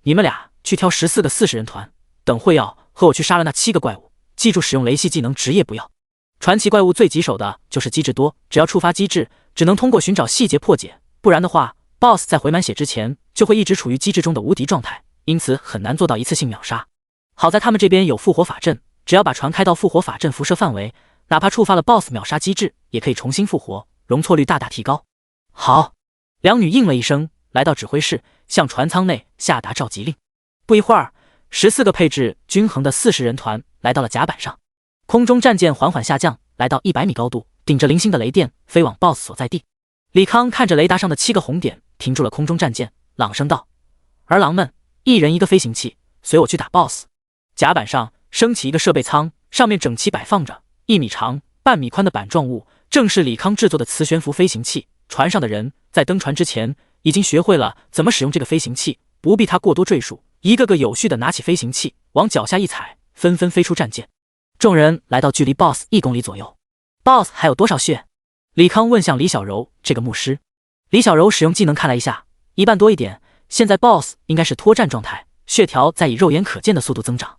你们俩去挑14个40人团，等会要和我去杀了那7个怪物，记住使用雷系技能职业不要。传奇怪物最棘手的就是机制多，只要触发机制，只能通过寻找细节破解，不然的话 BOSS 在回满血之前就会一直处于机制中的无敌状态，因此很难做到一次性秒杀。好在他们这边有复活法阵，只要把船开到复活法阵辐射范围，哪怕触发了 BOSS 秒杀机制，也可以重新复活，容错率大大提高。好，两女应了一声，来到指挥室，向船舱内下达召集令。不一会儿，14个配置均衡的40人团来到了甲板上。空中战舰缓缓下降，来到100米高度，顶着0星的雷电飞往 BOSS 所在地。李康看着雷达上的7个红点，停住了空中战舰，朗声道：儿郎们，一人一个飞行器，随我去打 BOSS。 甲板上升起一个设备舱，上面整齐摆放着1米长、半米宽的板状物，正是李康制作的磁悬浮飞行器。船上的人在登船之前已经学会了怎么使用这个飞行器，不必他过多赘述，一个个有序地拿起飞行器，往脚下一踩，纷纷飞出战舰。众人来到距离 BOSS 1公里左右。 BOSS 还有多少血？李康问向李小柔这个牧师。李小柔使用技能看了一下，1半多一点，现在 BOSS 应该是脱战状态，血条在以肉眼可见的速度增长。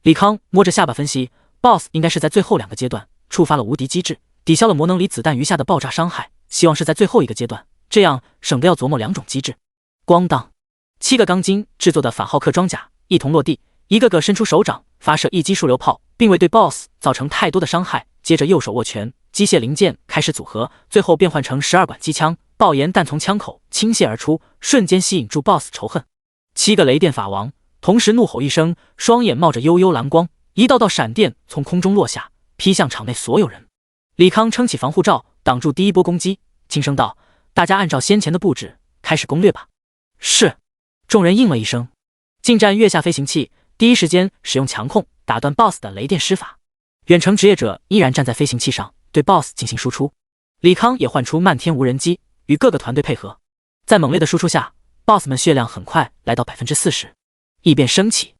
李康摸着下巴分析， BOSS 应该是在最后2个阶段触发了无敌机制，抵消了魔能离子弹余下的爆炸伤害，希望是在最后一个阶段，这样省得要琢磨2种机制。咣当，7个钢筋制作的法浩克装甲一同落地，一个个伸出手掌发射一击数流炮，并未对 BOSS 造成太多的伤害。接着右手握拳，机械零件开始组合，最后变换成12管机枪，爆炎弹从枪口倾泻而出，瞬间吸引住 BOSS 仇恨。7个雷电法王同时怒吼一声，双眼冒着幽幽蓝光，一道道闪电从空中落下，劈向场内所有人。李康撑起防护罩，挡住第一波攻击，轻声道：大家按照先前的布置开始攻略吧。是。众人应了一声。近战跃下飞行器，第一时间使用强控打断 BOSS 的雷电施法。远程职业者依然站在飞行器上对 BOSS 进行输出。李康也换出漫天无人机与各个团队配合，在猛烈的输出下 BOSS 们血量很快来到 40%。 异变升起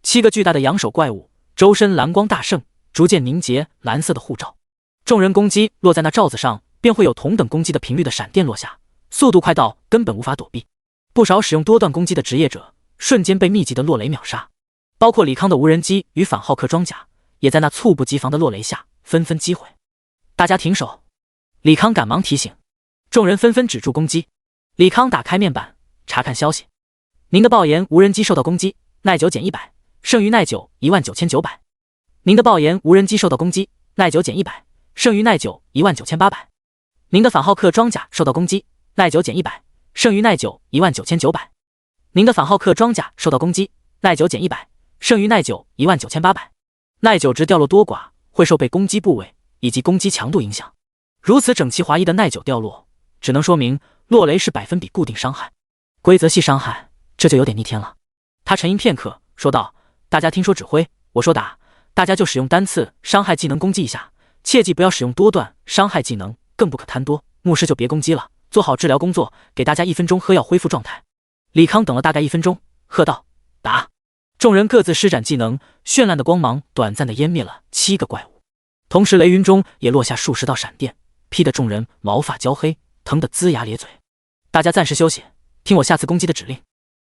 ，7个巨大的仰手怪物周身蓝光大盛，逐渐凝结蓝色的护罩。众人攻击落在那罩子上，便会有同等攻击的频率的闪电落下，速度快到根本无法躲避。不少使用多段攻击的职业者瞬间被密集的落雷秒杀，包括李康的无人机与反浩克装甲也在那猝不及防的落雷下纷纷击毁。大家停手！李康赶忙提醒，众人纷纷止住攻击。李康打开面板查看消息，您的爆炎无人机受到攻击，耐久减100，剩余耐久19900。您的爆炎无人机受到攻击，耐久减100，剩余耐久19800。您的反浩克装甲受到攻击，耐久减100，剩余耐久19900。您的反浩克装甲受到攻击，耐久减100，剩余耐久19800。耐久值掉落多寡会受被攻击部位以及攻击强度影响。如此整齐划一的耐久掉落，只能说明落雷是100%固定伤害，规则系伤害，这就有点逆天了。他沉吟片刻，说道：“大家听说指挥，我说打，大家就使用单次伤害技能攻击一下，切记不要使用多段伤害技能，更不可贪多。牧师就别攻击了，做好治疗工作，给大家1分钟喝药恢复状态。”李康等了大概1分钟，喝道：“打！”众人各自施展技能，绚烂的光芒短暂地湮灭了7个怪物，同时雷云中也落下数十道闪电，劈得众人毛发焦黑，疼得龇牙咧嘴。大家暂时休息，听我下次攻击的指令。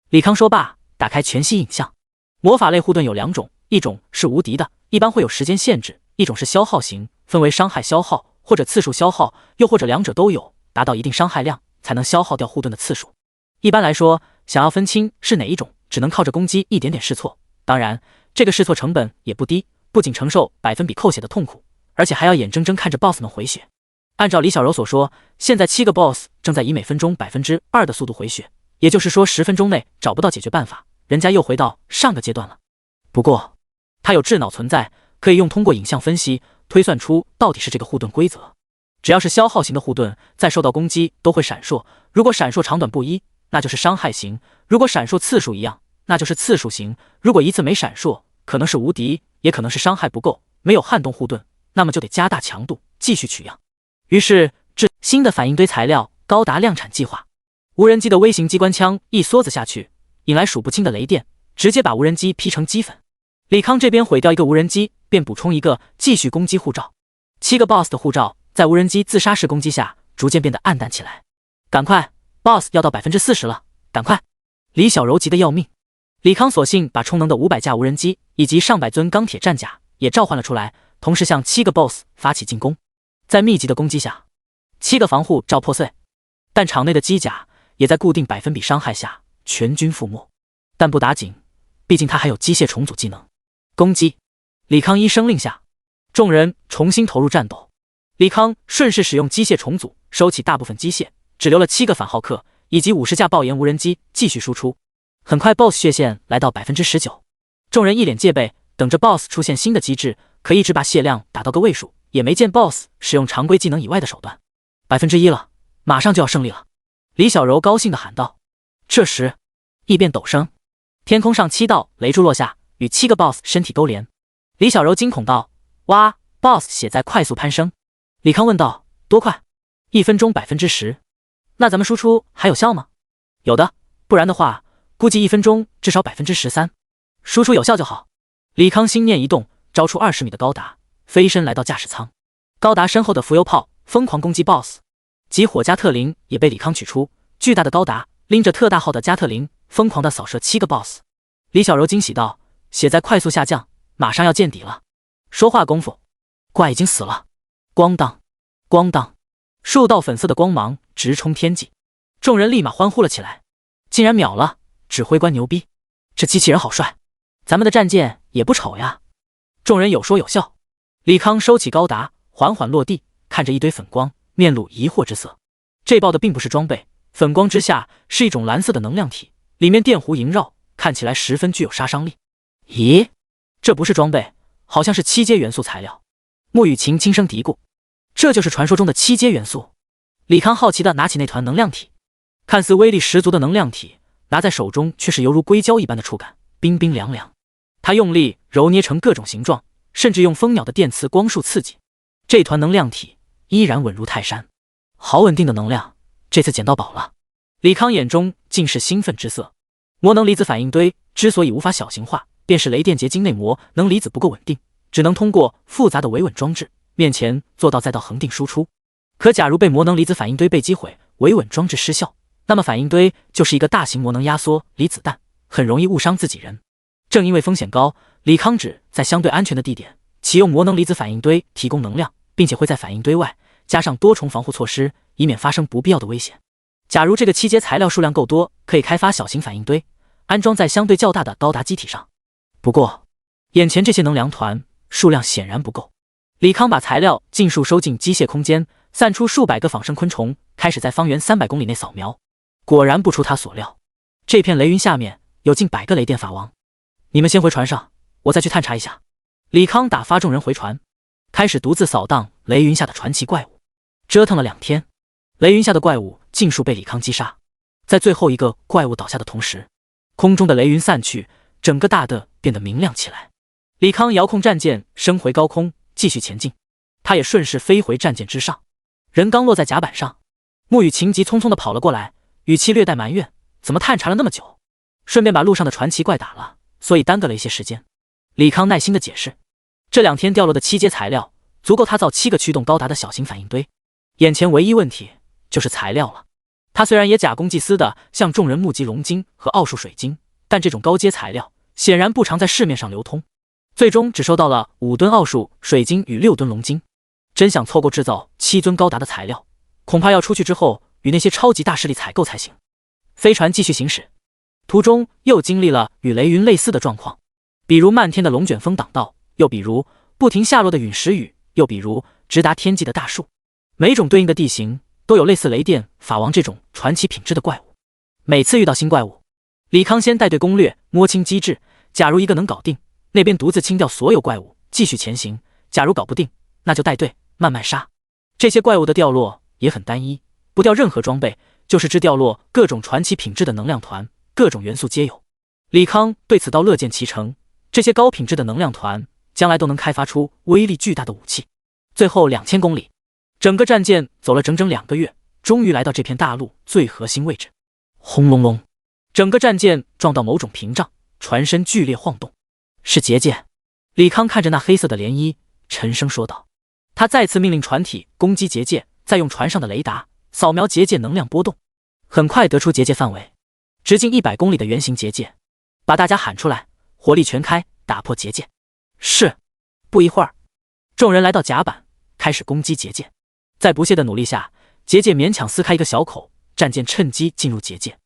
李康说罢，打开全息影像。魔法类护盾有2种，一种是无敌的，一般会有时间限制；一种是消耗型，分为伤害消耗或者次数消耗，又或者2者都有，达到一定伤害量才能消耗掉护盾的次数。一般来说，想要分清是哪一种，只能靠着攻击一点点试错。当然，这个试错成本也不低，不仅承受100%扣血的痛苦，而且还要眼睁睁看着 BOSS 们回血。按照李小柔所说，现在7个 BOSS 正在以每分钟2%的速度回血，也就是说10分钟内找不到解决办法，人家又回到上个阶段了。不过，他有智脑存在，可以通过影像分析推算出到底是这个护盾规则。只要是消耗型的护盾，在受到攻击都会闪烁，如果闪烁长短不一，那就是伤害型；如果闪烁次数一样，那就是次数型；如果一次没闪烁，可能是无敌，也可能是伤害不够，没有撼动护盾，那么就得加大强度，继续取样。于是，新的反应堆材料高达量产计划。无人机的微型机关枪一梭子下去，引来数不清的雷电，直接把无人机劈成齑粉。李康这边毁掉一个无人机，便补充一个继续攻击护罩。7个 BOSS 的护罩在无人机自杀式攻击下，逐渐变得暗淡起来。赶快 ，BOSS 要到40%了，赶快！李小柔急得要命。李康索性把充能的500架无人机以及上百尊钢铁战甲也召唤了出来，同时向7个 BOSS 发起进攻。在密集的攻击下，7个防护罩破碎，但场内的机甲也在固定100%伤害下全军覆没。但不打紧，毕竟他还有机械重组技能。攻击！李康一声令下，众人重新投入战斗。李康顺势使用机械重组，收起大部分机械，只留了7个反浩克以及50架爆炎无人机继续输出。很快 BOSS 血线来到19%，众人一脸戒备，等着 BOSS 出现新的机制，可一直把血量打到个位数，也没见 BOSS 使用常规技能以外的手段。1%了，马上就要胜利了！李小柔高兴地喊道。这时，异变陡升，天空上7道雷柱落下，与7个 BOSS 身体勾连。李小柔惊恐道：“哇 ，BOSS 血在快速攀升！”李康问道：“多快？1分钟10%？那咱们输出还有效吗？”“有的，不然的话，估计1分钟至少13%，输出有效就好。”李康心念一动，招出20米的高达，飞身来到驾驶舱。高达身后的浮游炮疯狂攻击 BOSS， 及火加特林也被李康取出。巨大的高达拎着特大号的加特林，疯狂地扫射7个 BOSS。李小柔惊喜道：“血在快速下降，马上要见底了。”说话功夫，怪已经死了。咣当，咣当，数道粉色的光芒直冲天际，众人立马欢呼了起来。竟然秒了！指挥官牛逼，这机器人好帅，咱们的战舰也不丑呀。众人有说有笑。李康收起高达，缓缓落地，看着一堆粉光，面露疑惑之色。这爆的并不是装备，粉光之下是一种蓝色的能量体，里面电弧萦绕，看起来十分具有杀伤力。咦，这不是装备，好像是7阶元素材料。穆雨晴轻声嘀咕：“这就是传说中的7阶元素。”李康好奇地拿起那团能量体，看似威力十足的能量体，拿在手中却是犹如硅胶一般的触感，冰冰凉凉。他用力揉捏成各种形状，甚至用蜂鸟的电磁光束刺激，这团能量体依然稳如泰山。好稳定的能量，这次捡到宝了。李康眼中尽是兴奋之色。魔能离子反应堆之所以无法小型化，便是雷电结晶内膜能离子不够稳定，只能通过复杂的维稳装置面前做到再到恒定输出。可假如被魔能离子反应堆被击毁，维稳装置失效，那么反应堆就是一个大型魔能压缩离子弹，很容易误伤自己人。正因为风险高，李康只在相对安全的地点启用魔能离子反应堆提供能量，并且会在反应堆外加上多重防护措施，以免发生不必要的危险。假如这个7阶材料数量够多，可以开发小型反应堆，安装在相对较大的高达机体上。不过，眼前这些能量团数量显然不够。李康把材料尽数收进机械空间，散出数百个仿生昆虫，开始在方圆300公里内扫描。果然不出他所料，这片雷云下面有近100个雷电法王。你们先回船上，我再去探查一下。李康打发众人回船。开始独自扫荡雷云下的传奇怪物。折腾了2天，雷云下的怪物尽数被李康击杀。在最后一个怪物倒下的同时，空中的雷云散去，整个大地变得明亮起来。李康遥控战舰升回高空，继续前进。他也顺势飞回战舰之上，人刚落在甲板上，沐雨情急匆匆地跑了过来，语气略带埋怨：“怎么探查了那么久？顺便把路上的传奇怪打了，所以耽搁了一些时间。”李康耐心地解释：“这2天掉落的7阶材料，足够他造7个驱动高达的小型反应堆。眼前唯一问题就是材料了。他虽然也假公济私的向众人募集龙晶和奥数水晶，但这种高阶材料显然不常在市面上流通。最终只收到了5吨奥数水晶与6吨龙晶。真想凑够制造7尊高达的材料，恐怕要出去之后与那些超级大势力采购才行。”飞船继续行驶，途中又经历了与雷云类似的状况，比如漫天的龙卷风挡道，又比如不停下落的陨石雨，又比如直达天际的大树。每种对应的地形都有类似雷电法王这种传奇品质的怪物。每次遇到新怪物，李康先带队攻略，摸清机制，假如一个能搞定，那边独自清掉所有怪物，继续前行；假如搞不定，那就带队慢慢杀。这些怪物的掉落也很单一，不掉任何装备，就是只掉落各种传奇品质的能量团，各种元素皆有。李康对此倒乐见其成，这些高品质的能量团将来都能开发出威力巨大的武器。最后2000公里，整个战舰走了整整2个月，终于来到这片大陆最核心位置。轰隆隆，整个战舰撞到某种屏障，船身剧烈晃动。是结界。李康看着那黑色的涟漪，沉声说道。他再次命令船体攻击结界，再用船上的雷达扫描结界能量波动，很快得出结界范围，直径100公里的圆形结界。把大家喊出来，火力全开，打破结界。是。不一会儿，众人来到甲板，开始攻击结界。在不懈的努力下，结界勉强撕开一个小口，战舰趁机进入结界。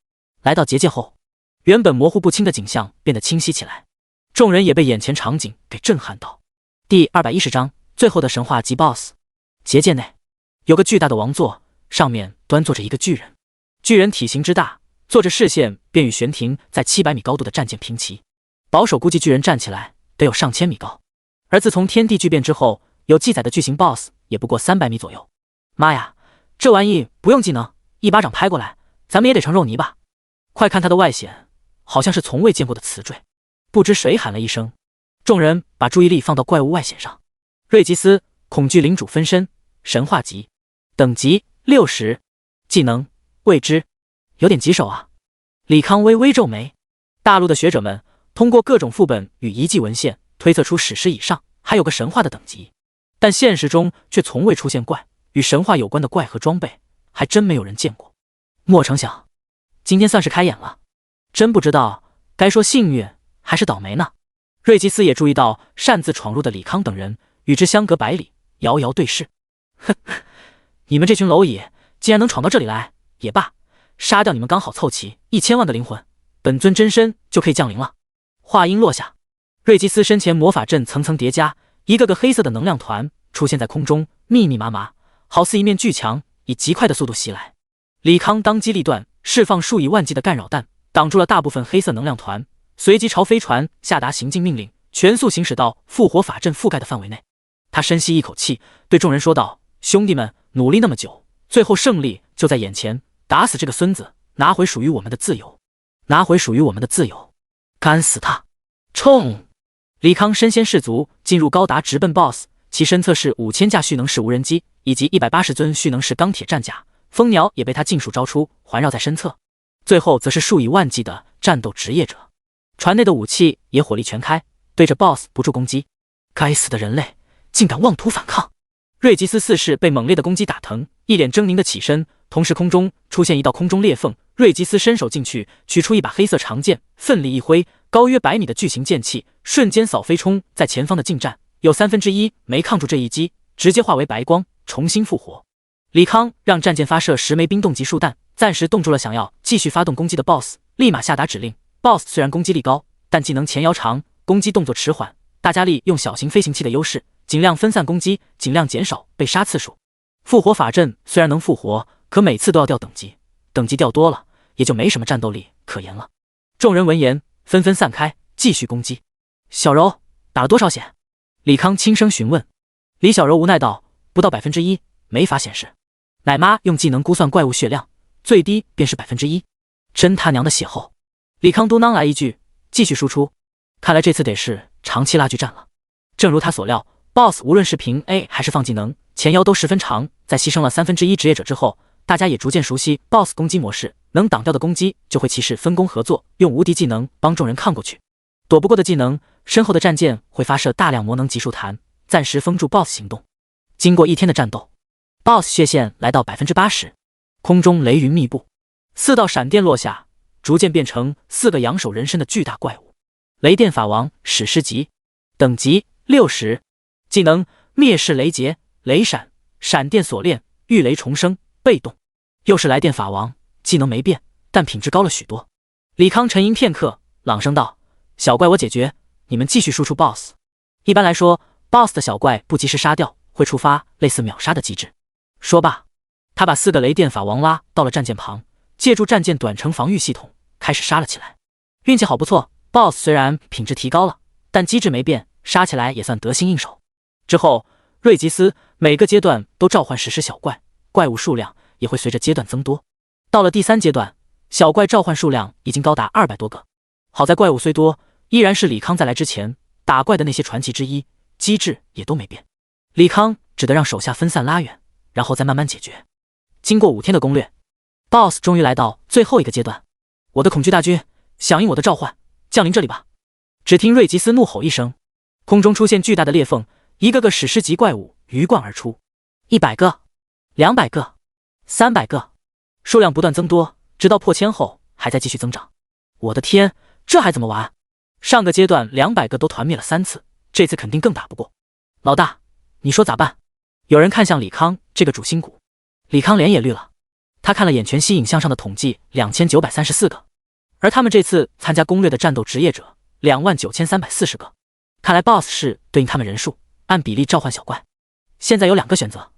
来到结界后，原本模糊不清的景象变得清晰起来，众人也被眼前场景给震撼到。第210章最后的神话及 BOSS。 结界内有个巨大的王座，上面端坐着一个巨人。巨人体型之大，坐着视线便与悬停在700米高度的战舰平齐。保守估计巨人站起来得有上千米高，而自从天地巨变之后，有记载的巨型 BOSS 也不过300米左右。妈呀，这玩意不用技能，一巴掌拍过来，咱们也得成肉泥吧？快看它的外显，好像是从未见过的瓷坠。不知谁喊了一声，众人把注意力放到怪物外显上。瑞吉斯，恐惧领主分身，神话级，等级60，技能未知，有点棘手啊。李康微微皱眉。大陆的学者们通过各种副本与遗迹文献推测出史诗以上还有个神话的等级，但现实中却从未出现怪，与神话有关的怪和装备还真没有人见过。莫成想今天算是开眼了，真不知道该说幸运还是倒霉呢。瑞吉斯也注意到擅自闯入的李康等人，与之相隔100里，遥遥对视。哼，你们这群蝼蚁竟然能闯到这里来，也罢，杀掉你们刚好凑齐1000万个灵魂，本尊真身就可以降临了。话音落下，瑞吉斯身前魔法阵层层叠加，一个个黑色的能量团出现在空中，密密麻麻，好似一面巨墙，以极快的速度袭来。李康当机立断，释放数以万计的干扰弹，挡住了大部分黑色能量团，随即朝飞船下达行进命令，全速行驶到复活法阵覆盖的范围内。他深吸一口气，对众人说道：“兄弟们，努力那么久，最后胜利就在眼前，打死这个孙子，拿回属于我们的自由，拿回属于我们的自由，干死他！”冲！李康身先士卒，进入高达直奔 BOSS， 其身侧是5000架蓄能式无人机以及180尊蓄能式钢铁战甲，蜂鸟也被他尽数招出，环绕在身侧。最后则是数以万计的战斗职业者，船内的武器也火力全开，对着 BOSS 不住攻击。该死的人类，竟敢妄图反抗！瑞吉斯四世被猛烈的攻击打疼，一脸狰狞的起身，同时空中出现一道空中裂缝，瑞吉斯伸手进去，取出一把黑色长剑，奋力一挥，高约100米的巨型剑气瞬间扫飞冲在前方的近战，有1/3没抗住这一击，直接化为白光，重新复活。李康让战舰发射10枚冰冻级束弹，暂时冻住了想要继续发动攻击的 BOSS， 立马下达指令。BOSS 虽然攻击力高，但技能前摇长，攻击动作迟缓，大家利用小型飞行器的优势，尽量分散攻击，尽量减少被杀次数。复活法阵虽然能复活，可每次都要掉等级，等级掉多了，也就没什么战斗力可言了。众人闻言纷纷散开，继续攻击。小柔打了多少血？李康轻声询问。李小柔无奈道：“不到1%，没法显示。奶妈用技能估算怪物血量，最低便是1%，真他娘的血厚。”李康嘟囔来一句：“继续输出。”看来这次得是长期拉锯战了。正如他所料 ，BOSS 无论是凭 A 还是放技能，前腰都十分长。在牺牲了1/3职业者之后，大家也逐渐熟悉 BOSS 攻击模式，能挡掉的攻击就会骑士分工合作，用无敌技能帮众人抗过去。躲不过的技能，身后的战舰会发射大量魔能级数弹，暂时封住 BOSS 行动。经过1天的战斗 ，BOSS 血线来到80%，空中雷云密布，4道闪电落下，逐渐变成4个仰首人身的巨大怪物。雷电法王史诗级，等级60，技能灭世雷劫、雷闪、闪电锁链、御雷重生，被动。又是来电法王，技能没变，但品质高了许多。李康沉吟片刻，朗声道：“小怪我解决，你们继续输出 BOSS。一般来说 ，BOSS 的小怪不及时杀掉，会触发类似秒杀的机制。”说罢，他把4个雷电法王拉到了战舰旁，借助战舰短程防御系统开始杀了起来。运气好不错。BOSS 虽然品质提高了，但机制没变，杀起来也算得心应手。之后，瑞吉斯每个阶段都召唤史诗小怪，怪物数量也会随着阶段增多。到了第3阶段，小怪召唤数量已经高达200多个。好在怪物虽多，依然是李康在来之前打怪的那些传奇之一，机制也都没变。李康只得让手下分散拉远，然后再慢慢解决。经过5天的攻略 ，BOSS 终于来到最后一个阶段。我的恐惧大军，响应我的召唤！降临这里吧！只听瑞吉斯怒吼一声，空中出现巨大的裂缝，一个个史诗级怪物鱼贯而出，100个、200个、300个，数量不断增多，直到破千后还在继续增长。我的天，这还怎么玩？上个阶段200个都团灭了3次，这次肯定更打不过。老大，你说咋办？有人看向李康这个主心骨，李康脸也绿了。他看了眼全息影像上的统计，2934个。而他们这次参加攻略的战斗职业者29340个，看来 BOSS 是对应他们人数，按比例召唤小怪。现在有2个选择，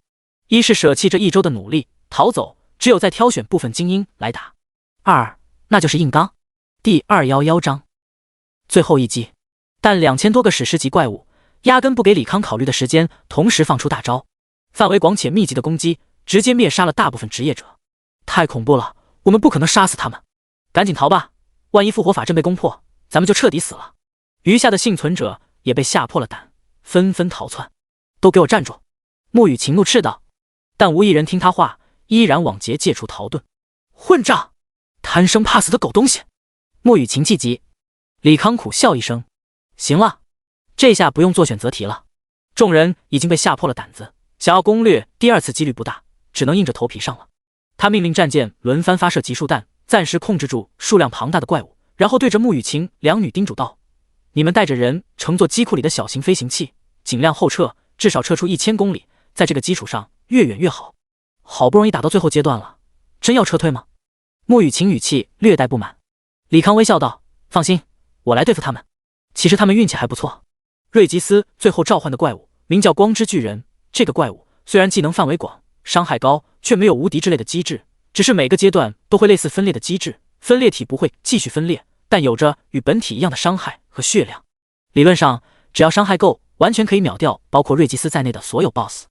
一是舍弃这1周的努力逃走，只有再挑选部分精英来打；二，那就是硬刚。第211章最后一击，但2000多个史诗级怪物压根不给李康考虑的时间，同时放出大招，范围广且密集的攻击，直接灭杀了大部分职业者。太恐怖了，我们不可能杀死他们，赶紧逃吧！万一复活法阵被攻破，咱们就彻底死了。余下的幸存者也被吓破了胆，纷纷逃窜。都给我站住！穆雨晴怒斥道，但无一人听他话，依然往结界处逃遁。混账！贪生怕死的狗东西！穆雨晴气急。李康苦笑一声，行了，这下不用做选择题了。众人已经被吓破了胆子，想要攻略第2次几率不大，只能硬着头皮上了。他命令战舰轮番发射集束弹，暂时控制住数量庞大的怪物，然后对着穆雨晴两女叮嘱道：“你们带着人乘坐机库里的小型飞行器，尽量后撤，至少撤出1000公里，在这个基础上越远越好。好不容易打到最后阶段了，真要撤退吗？”穆雨晴语气略带不满。李康微笑道：“放心，我来对付他们。其实他们运气还不错。瑞吉斯最后召唤的怪物名叫光之巨人，这个怪物虽然技能范围广，伤害高，却没有无敌之类的机制。”只是每个阶段都会类似分裂的机制，分裂体不会继续分裂，但有着与本体一样的伤害和血量。理论上，只要伤害够，完全可以秒掉包括瑞吉斯在内的所有 BOSS。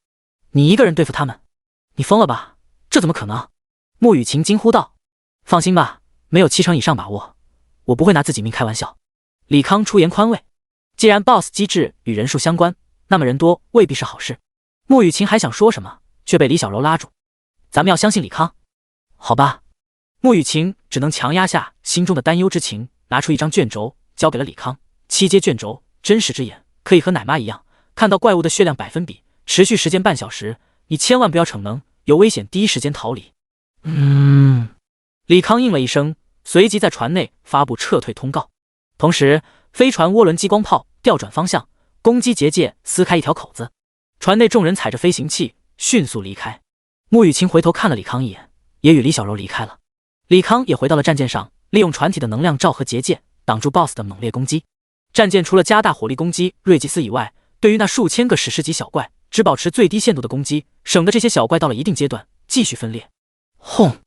你一个人对付他们，你疯了吧？这怎么可能？穆雨晴惊呼道。放心吧，没有70%以上把握，我不会拿自己命开玩笑。李康出言宽慰。既然 BOSS 机制与人数相关，那么人多未必是好事。穆雨晴还想说什么，却被李小柔拉住。咱们要相信李康。好吧，穆雨晴只能强压下心中的担忧之情，拿出一张卷轴交给了李康。7阶卷轴，真实之眼，可以和奶妈一样看到怪物的血量百分比，持续时间半小时，你千万不要逞能，有危险第一时间逃离。李康应了一声，随即在船内发布撤退通告，同时飞船涡轮激光炮调转方向，攻击结界，撕开一条口子。船内众人踩着飞行器迅速离开。穆雨晴回头看了李康一眼，也与李小柔离开了。李康也回到了战舰上，利用船体的能量罩和结界挡住 BOSS 的猛烈攻击。战舰除了加大火力攻击瑞吉斯以外，对于那数千个史诗级小怪只保持最低限度的攻击，省得这些小怪到了一定阶段继续分裂。轰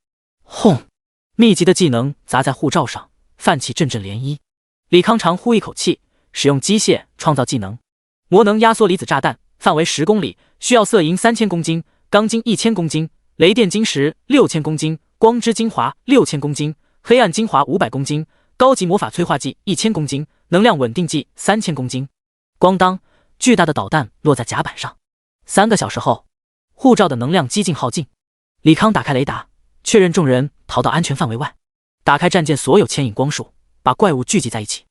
轰，密集的技能砸在护罩上，泛起阵阵涟漪。李康长呼一口气，使用机械创造技能，魔能压缩离子炸弹，范围10公里，需要色银3000公斤，钢筋1000公斤，雷电晶石6000公斤，光之精华6000公斤，黑暗精华500公斤，高级魔法催化剂1000公斤，能量稳定剂3000公斤。咣当，巨大的导弹落在甲板上。3个小时后，护照的能量几近耗尽。李康打开雷达，确认众人逃到安全范围外，打开战舰所有牵引光束，把怪物聚集在一起。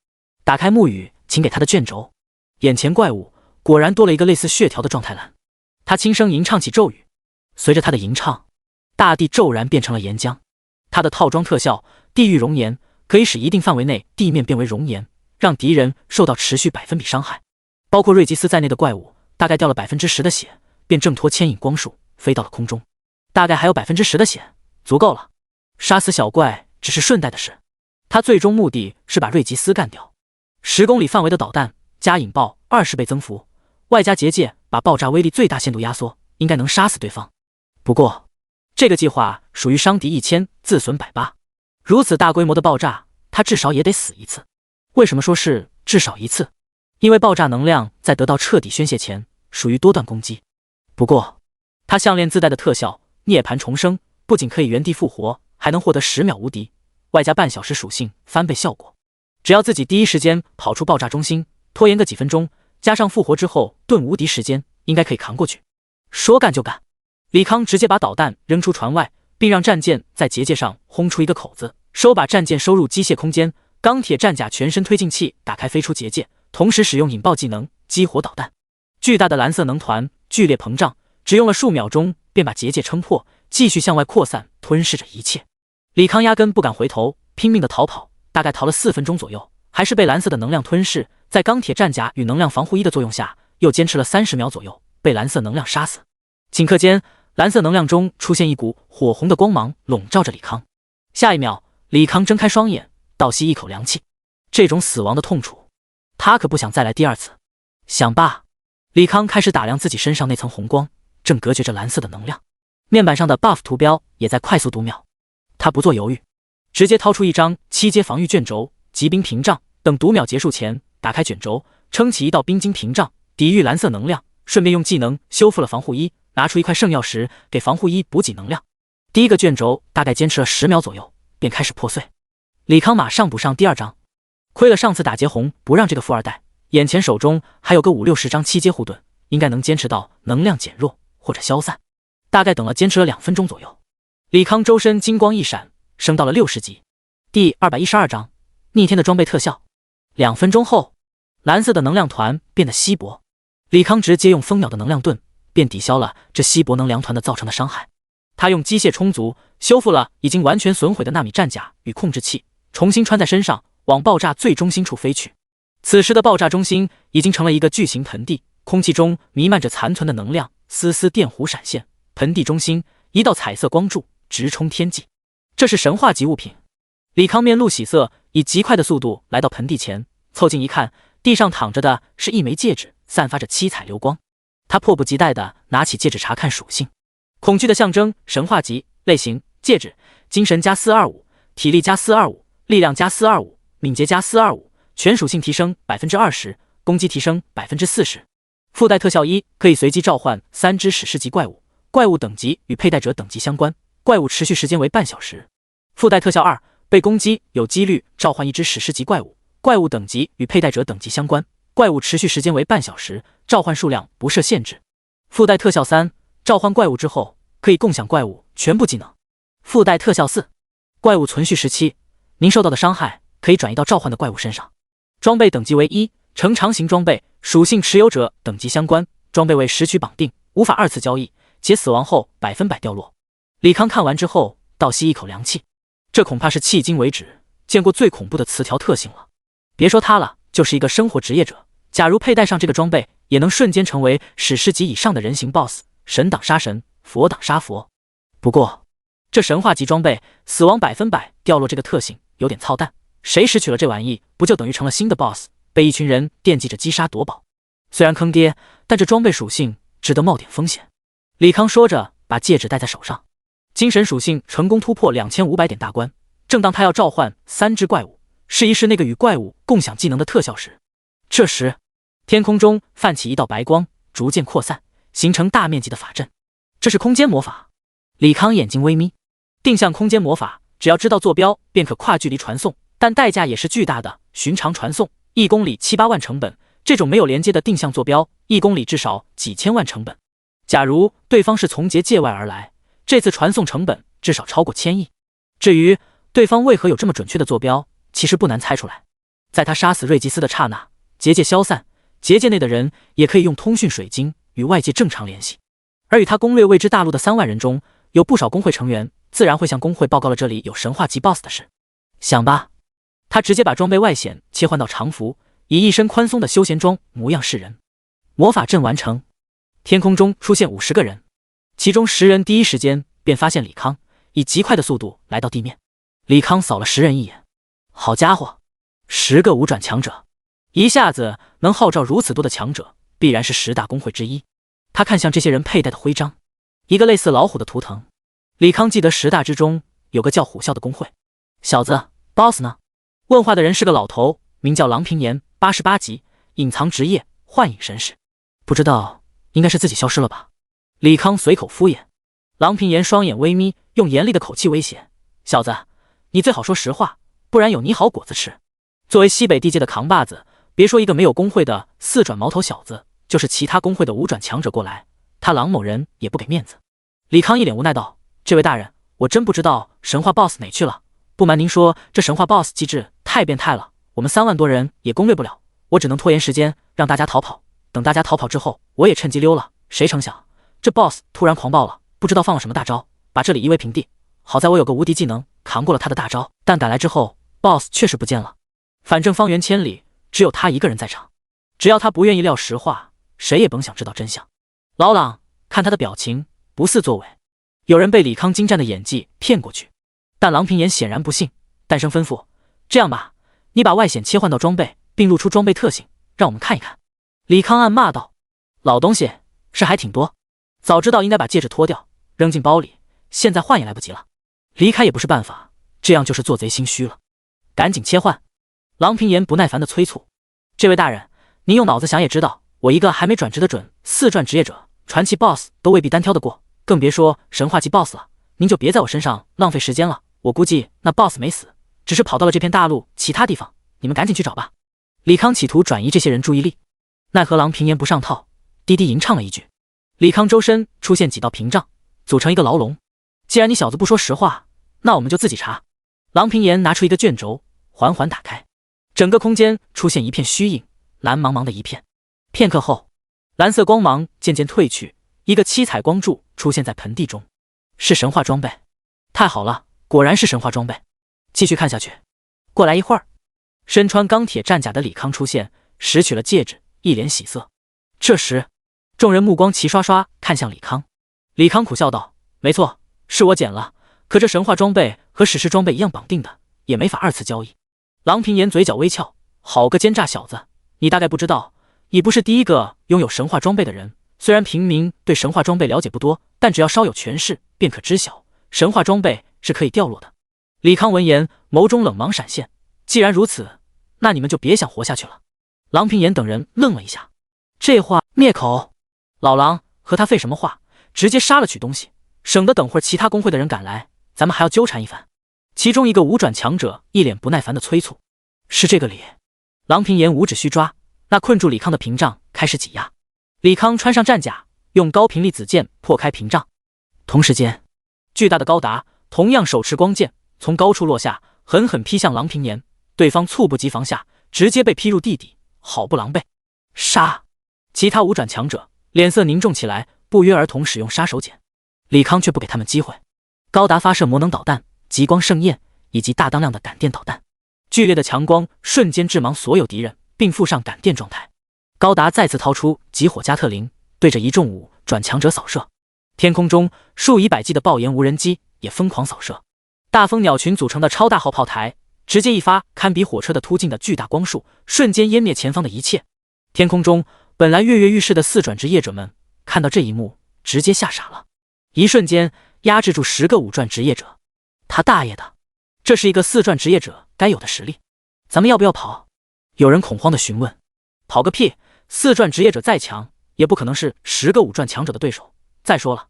打开木语，请给他的卷轴。眼前怪物果然多了一个类似血条的状态栏。他轻声吟唱起咒语，随着他的吟唱，大地骤然变成了岩浆。他的套装特效地狱熔岩可以使一定范围内地面变为熔岩，让敌人受到持续100%伤害。包括瑞吉斯在内的怪物大概掉了10%的血，便挣脱牵引光束飞到了空中。大概还有10%的血，足够了。杀死小怪只是顺带的事，他最终目的是把瑞吉斯干掉。10公里范围的导弹加引爆20倍增幅，外加结界把爆炸威力最大限度压缩，应该能杀死对方。不过这个计划属于伤敌1000自损180，如此大规模的爆炸，他至少也得死一次。为什么说是至少一次？因为爆炸能量在得到彻底宣泄前属于多段攻击。不过他项链自带的特效涅槃重生不仅可以原地复活，还能获得10秒无敌，外加半小时属性翻倍效果。只要自己第一时间跑出爆炸中心，拖延个几分钟，加上复活之后盾无敌时间，应该可以扛过去。说干就干，李康直接把导弹扔出船外，并让战舰在结界上轰出一个口子，把战舰收入机械空间。钢铁战甲全身推进器打开飞出结界，同时使用引爆技能激活导弹。巨大的蓝色能团剧烈膨胀，只用了数秒钟便把结界撑破，继续向外扩散，吞噬着一切。李康压根不敢回头，拼命的逃跑，大概逃了4分钟左右，还是被蓝色的能量吞噬。在钢铁战甲与能量防护衣的作用下，又坚持了30秒左右，被蓝色能量杀死。顷刻间，蓝色能量中出现一股火红的光芒，笼罩着李康。下一秒，李康睁开双眼，倒吸一口凉气。这种死亡的痛楚，他可不想再来第二次。想罢，李康开始打量自己身上那层红光，正隔绝着蓝色的能量。面板上的 buff 图标也在快速读秒。他不做犹豫，直接掏出一张7阶防御卷轴，疾冰屏障。等读秒结束前，打开卷轴，撑起一道冰晶屏障，抵御蓝色能量，顺便用技能修复了防护衣，拿出一块圣药石给防护衣补给能量。第一个卷轴大概坚持了10秒左右，便开始破碎。李康马上补上第2张，亏了上次打劫红不让这个富二代，眼前手中还有个50-60张7阶护盾，应该能坚持到能量减弱或者消散。大概坚持了2分钟左右，李康周身金光一闪，升到了60级。第212章逆天的装备特效。2分钟后，蓝色的能量团变得稀薄，李康直接用蜂鸟的能量盾便抵消了这稀薄能量团的造成的伤害。他用机械充足修复了已经完全损毁的纳米战甲与控制器，重新穿在身上，往爆炸最中心处飞去。此时的爆炸中心已经成了一个巨型盆地，空气中弥漫着残存的能量，丝丝电弧闪现，盆地中心一道彩色光柱直冲天际。这是神话级物品。李康面露喜色，以极快的速度来到盆地前，凑近一看，地上躺着的是一枚戒指，散发着七彩流光。他迫不及待地拿起戒指查看属性。恐惧的象征，神话级，类型戒指，精神加425，体力加425，力量加425，敏捷加425，全属性提升 20%， 攻击提升 40%。 附带特效1，可以随机召唤3只史诗级怪物，怪物等级与佩戴者等级相关，怪物持续时间为半小时。附带特效2，被攻击有几率召唤1只史诗级怪物，怪物等级与佩戴者等级相关，怪物持续时间为半小时，召唤数量不设限制。附带特效3，召唤怪物之后可以共享怪物全部技能。附带特效4，怪物存续时期，您受到的伤害可以转移到召唤的怪物身上。装备等级为1，成长型装备，属性持有者等级相关，装备为时区绑定，无法2次交易，且死亡后100%掉落。李康看完之后倒吸一口凉气，这恐怕是迄今为止见过最恐怖的词条特性了。别说他了，就是一个生活职业者，假如佩戴上这个装备，也能瞬间成为史诗级以上的人形 BOSS， 神挡杀神，佛挡杀佛。不过这神话级装备死亡100%掉落这个特性有点操蛋，谁拾取了这玩意，不就等于成了新的 BOSS， 被一群人惦记着击杀夺宝。虽然坑爹，但这装备属性值得冒点风险。李康说着把戒指戴在手上。精神属性成功突破2500点大关，正当他要召唤3只怪物，试一试那个与怪物共享技能的特效时，这时天空中泛起一道白光，逐渐扩散，形成大面积的法阵。这是空间魔法。李康眼睛微眯，定向空间魔法，只要知道坐标，便可跨距离传送，但代价也是巨大的。寻常传送1公里7、8万成本，这种没有连接的定向坐标，1公里至少几千万成本。假如对方是从结界外而来，这次传送成本至少超过1000亿。至于对方为何有这么准确的坐标，其实不难猜出来。在他杀死瑞吉斯的刹那，结界消散，结界内的人也可以用通讯水晶与外界正常联系。而与他攻略未知大陆的3万人中，有不少工会成员，自然会向工会报告了这里有神话级 BOSS 的事。想吧，他直接把装备外显切换到常服，以一身宽松的休闲装模样示人。魔法阵完成，天空中出现50个人，其中10人第一时间便发现李康，以极快的速度来到地面。李康扫了10人一眼，好家伙，10个5转强者，一下子能号召如此多的强者，必然是10大工会之一。他看向这些人佩戴的徽章，一个类似老虎的图腾。李康记得10大之中有个叫虎啸的工会。小子 ，BOSS 呢？问话的人是个老头，名叫郎平言，88级，隐藏职业幻影神使。不知道，应该是自己消失了吧？李康随口敷衍。郎平言双眼微眯，用严厉的口气威胁：“小子，你最好说实话，不然有你好果子吃。”作为西北地界的扛把子，别说一个没有工会的4转毛头小子，就是其他工会的5转强者过来，他郎某人也不给面子。李康一脸无奈道：“这位大人，我真不知道神话 BOSS 哪去了。不瞒您说，这神话 BOSS 机制太变态了，我们3万多人也攻略不了，我只能拖延时间，让大家逃跑。等大家逃跑之后，我也趁机溜了。谁成想，这 BOSS 突然狂暴了，不知道放了什么大招，把这里夷为平地。好在我有个无敌技能扛过了他的大招，但赶来之后 ，BOSS 确实不见了。反正方圆千里只有他一个人在场，只要他不愿意撂实话，谁也甭想知道真相。”老朗看他的表情，不似作伪。有人被李康精湛的演技骗过去，但郎平言显然不信，淡声吩咐：“这样吧，你把外显切换到装备，并露出装备特性，让我们看一看。”李康暗骂道：“老东西，事还挺多，早知道应该把戒指脱掉，扔进包里，现在换也来不及了。离开也不是办法，这样就是做贼心虚了。赶紧切换！”郎平言不耐烦地催促：“这位大人，您用脑子想也知道，我一个还没转职的准4转职业者，传奇 BOSS 都未必单挑得过，更别说神话级 BOSS 了。您就别在我身上浪费时间了，我估计那 BOSS 没死，只是跑到了这片大陆其他地方，你们赶紧去找吧。”李康企图转移这些人注意力，奈何郎平言不上套，低低吟唱了一句。李康周身出现几道屏障，组成一个牢笼。既然你小子不说实话，那我们就自己查。郎平言拿出一个卷轴，缓缓打开，整个空间出现一片虚影，蓝茫茫的一片。片刻后，蓝色光芒渐渐褪去，一个七彩光柱出现在盆地中，是神话装备。太好了，果然是神话装备。继续看下去。过来一会儿，身穿钢铁战甲的李康出现，拾取了戒指，一脸喜色。这时，众人目光齐刷刷看向李康。李康苦笑道：“没错，是我捡了，可这神话装备和史诗装备一样绑定的，也没法2次交易。”郎平言嘴角微翘：“好个奸诈小子，你大概不知道，你不是第一个拥有神话装备的人。虽然平民对神话装备了解不多，但只要稍有权势，便可知晓神话装备是可以掉落的。”李康闻言，眸中冷芒闪现：“既然如此，那你们就别想活下去了。”郎平言等人愣了一下，这话灭口。老郎和他废什么话，直接杀了取东西，省得等会儿其他工会的人赶来，咱们还要纠缠一番。其中一个5转强者一脸不耐烦的催促：“是这个理。”郎平言五指虚抓，那困住李康的屏障开始挤压。李康穿上战甲，用高频粒子剑破开屏障。同时间，巨大的高达同样手持光剑，从高处落下，狠狠劈向郎平言。对方猝不及防下，直接被劈入地底，好不狼狈。杀！其他5转强者脸色凝重起来，不约而同使用杀手锏。李康却不给他们机会，高达发射魔能导弹、极光盛宴以及大当量的感电导弹，剧烈的强光瞬间致盲所有敌人，并附上感电状态。高达再次掏出极火加特林，对着一众5转强者扫射。天空中数以百计的爆炎无人机也疯狂扫射。大蜂鸟群组成的超大号炮台，直接一发堪比火车的突进的巨大光束，瞬间湮灭前方的一切。天空中本来跃跃欲试的4转职业者们看到这一幕，直接吓傻了。一瞬间压制住10个5转职业者，他大爷的，这是一个4转职业者该有的实力。咱们要不要跑？有人恐慌地询问。跑个屁！4转职业者再强，也不可能是10个5转强者的对手。再说了，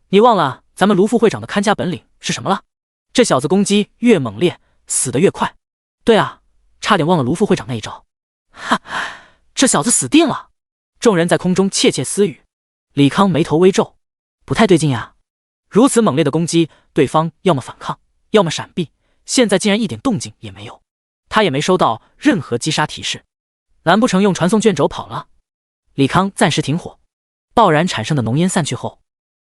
你忘了咱们卢副会长的看家本领是什么了？这小子攻击越猛烈，死得越快。对啊，差点忘了卢副会长那一招。哈，这小子死定了！众人在空中窃窃私语。李康眉头微皱，不太对劲呀。如此猛烈的攻击，对方要么反抗，要么闪避，现在竟然一点动静也没有。他也没收到任何击杀提示，难不成用传送卷轴跑了？李康暂时停火，爆燃产生的浓烟散去后，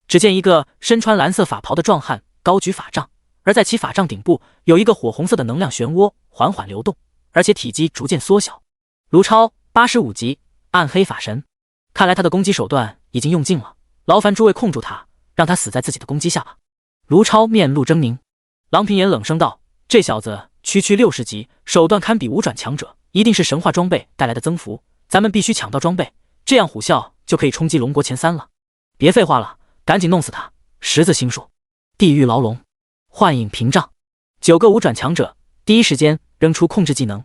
只见一个身穿蓝色法袍的壮汉高举法杖，而在其法杖顶部有一个火红色的能量漩涡缓缓流动，而且体积逐渐缩小。卢超85级暗黑法神，看来他的攻击手段已经用尽了，劳烦诸位控住他，让他死在自己的攻击下吧。卢超面露狰狞，郎平言冷声道：这小子区60级，手段堪比5转强者，一定是神话装备带来的增幅，咱们必须抢到装备，这样虎啸就可以冲击龙国前3了。别废话了，赶紧弄死他！10字星数，地狱牢笼，幻影屏障。9个5转强者第一时间扔出控制技能，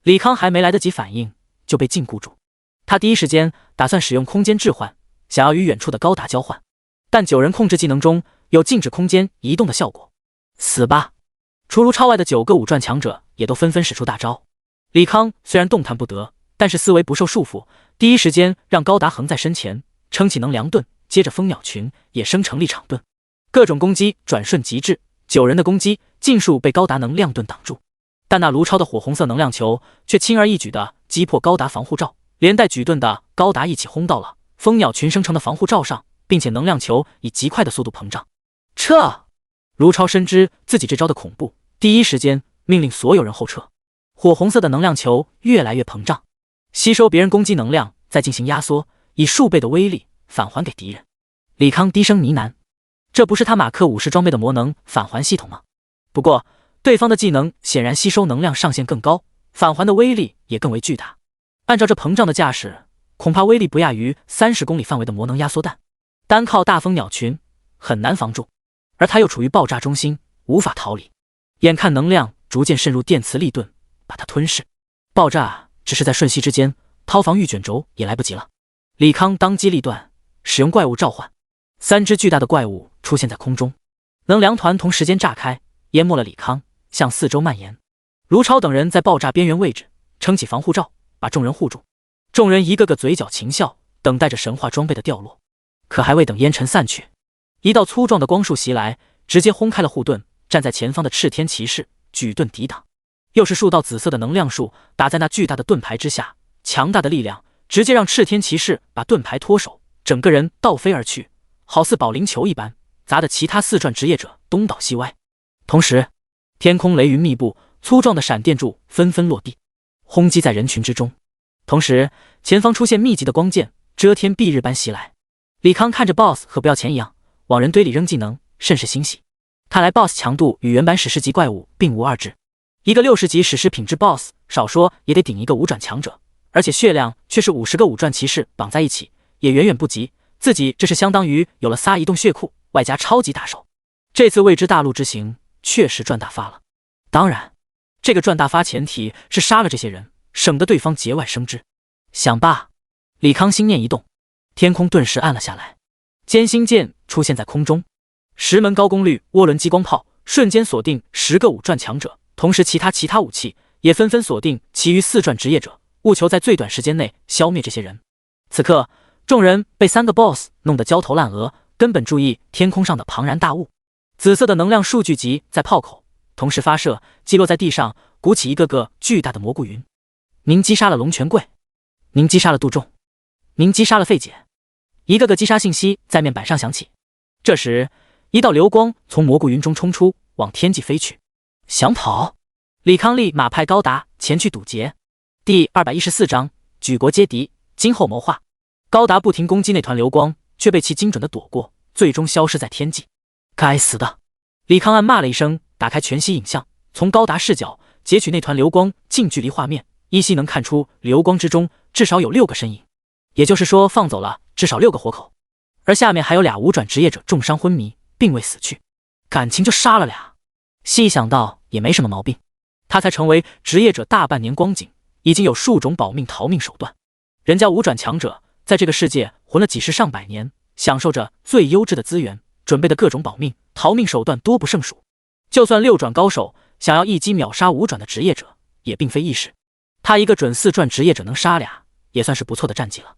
李康还没来得及反应，就被禁锢住。他第一时间打算使用空间置换，想要与远处的高达交换，但9人控制技能中有禁止空间移动的效果。死吧！除卢超外的9个5转强者也都纷纷使出大招。李康虽然动弹不得，但是思维不受束缚，第一时间让高达横在身前，撑起能量盾，接着蜂鸟群也生成立场盾，各种攻击转瞬即至，9人的攻击尽数被高达能量盾挡住。但那卢超的火红色能量球却轻而易举地击破高达防护罩，连带举盾的高达一起轰到了蜂鸟群生成的防护罩上，并且能量球以极快的速度膨胀。撤！卢超深知自己这招的恐怖，第一时间命令所有人后撤。火红色的能量球越来越膨胀，吸收别人攻击能量，再进行压缩，以数倍的威力返还给敌人。李康低声呢喃，这不是他马克50装备的魔能返还系统吗？不过对方的技能显然吸收能量上限更高，返还的威力也更为巨大。按照这膨胀的架势，恐怕威力不亚于30公里范围的魔能压缩弹，单靠大蜂鸟群很难防住，而他又处于爆炸中心，无法逃离。眼看能量逐渐渗入电磁力盾，把它吞噬。爆炸只是在瞬息之间，掏防御卷轴也来不及了。李康当机立断，使用怪物召唤，3只巨大的怪物出现在空中，能量团同时间炸开，淹没了李康，向四周蔓延。卢超等人在爆炸边缘位置撑起防护罩，把众人护住。众人一个个嘴角噙笑，等待着神话装备的掉落。可还未等烟尘散去，一道粗壮的光束袭来，直接轰开了护盾。站在前方的赤天骑士举盾抵挡，又是数道紫色的能量束打在那巨大的盾牌之下，强大的力量直接让赤天骑士把盾牌脱手，整个人倒飞而去，好似保龄球一般，砸得其他4转职业者东倒西歪。同时，天空雷云密布，粗壮的闪电柱纷纷落地，轰击在人群之中。同时，前方出现密集的光剑，遮天蔽日般袭来。李康看着 BOSS 和不要钱一样往人堆里扔技能，甚是欣喜。看来 BOSS 强度与原版史诗级怪物并无二致，一个60级史诗品质 BOSS 少说也得顶一个5转强者，而且血量却是50个5转骑士绑在一起，也远远不及自己，这是相当于有了仨移动血库，外加超级大手。这次未知大陆之行确实赚大发了。当然，这个赚大发前提是杀了这些人，省得对方节外生枝。想罢，李康心念一动，天空顿时暗了下来，歼星剑出现在空中，10门高功率涡轮激光炮瞬间锁定10个5转强者，同时其他武器也纷纷锁定其余4转职业者，务求在最短时间内消灭这些人。此刻，众人被3个 BOSS 弄得焦头烂额，根本注意天空上的庞然大物。紫色的能量数聚集在炮口，同时发射，击落在地上，鼓起一个个巨大的蘑菇云。您击杀了龙泉贵，您击杀了杜仲，您击杀了费姐，一个个击杀信息在面板上响起。这时，一道流光从蘑菇云中冲出，往天际飞去。想跑？李康立马派高达前去堵截。第214章举国皆敌，今后谋划。高达不停攻击那团流光，却被其精准的躲过，最终消失在天际。该死的！李康暗骂了一声，打开全息影像，从高达视角截取那团流光近距离画面，依稀能看出流光之中至少有6个身影，也就是说放走了至少6个活口，而下面还有俩5转职业者重伤昏迷，并未死去。感情就杀了俩，细想到也没什么毛病。他才成为职业者大半年光景，已经有数种保命逃命手段。人家5转强者在这个世界混了几十上百年，享受着最优质的资源，准备的各种保命、逃命手段多不胜数。就算六转高手想要一击秒杀五转的职业者，也并非易事。他一个准四转职业者能杀俩，也算是不错的战绩了。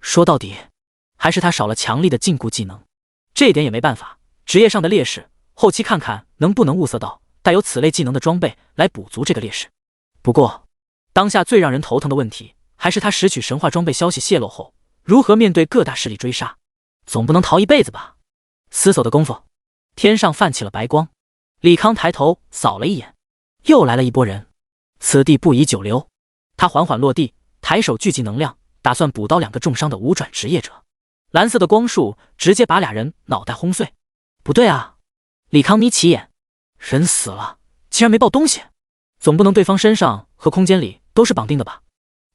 说到底，还是他少了强力的禁锢技能，这一点也没办法。职业上的劣势，后期看看能不能物色到带有此类技能的装备来补足这个劣势。不过，当下最让人头疼的问题，还是他拾取神话装备消息泄露后，如何面对各大势力追杀？总不能逃一辈子吧？思索的功夫，天上泛起了白光。李康抬头扫了一眼，又来了一波人，此地不宜久留。他缓缓落地，抬手聚集能量，打算补刀两个重伤的五转职业者。蓝色的光束直接把俩人脑袋轰碎。不对啊！李康眯起眼，人死了，竟然没抱东西，总不能对方身上和空间里都是绑定的吧？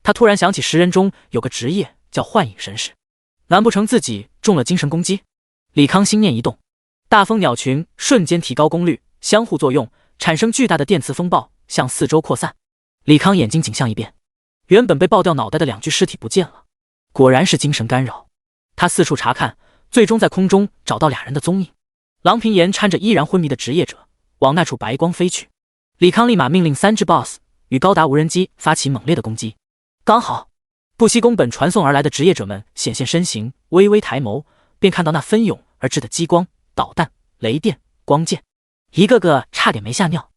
他突然想起10人中有个职业叫幻影神使，难不成自己中了精神攻击？李康心念一动，大蜂鸟群瞬间提高功率，相互作用，产生巨大的电磁风暴，向四周扩散。李康眼睛景象一变，原本被爆掉脑袋的2具尸体不见了，果然是精神干扰。他四处查看，最终在空中找到俩人的踪影。郎平岩搀着依然昏迷的职业者往那处白光飞去。李康立马命令3只 BOSS 与高达无人机发起猛烈的攻击。刚好不惜宫本传送而来的职业者们显现身形，微微抬眸，便看到那纷涌而至的激光、导弹、雷电、光剑，一个个差点没吓尿，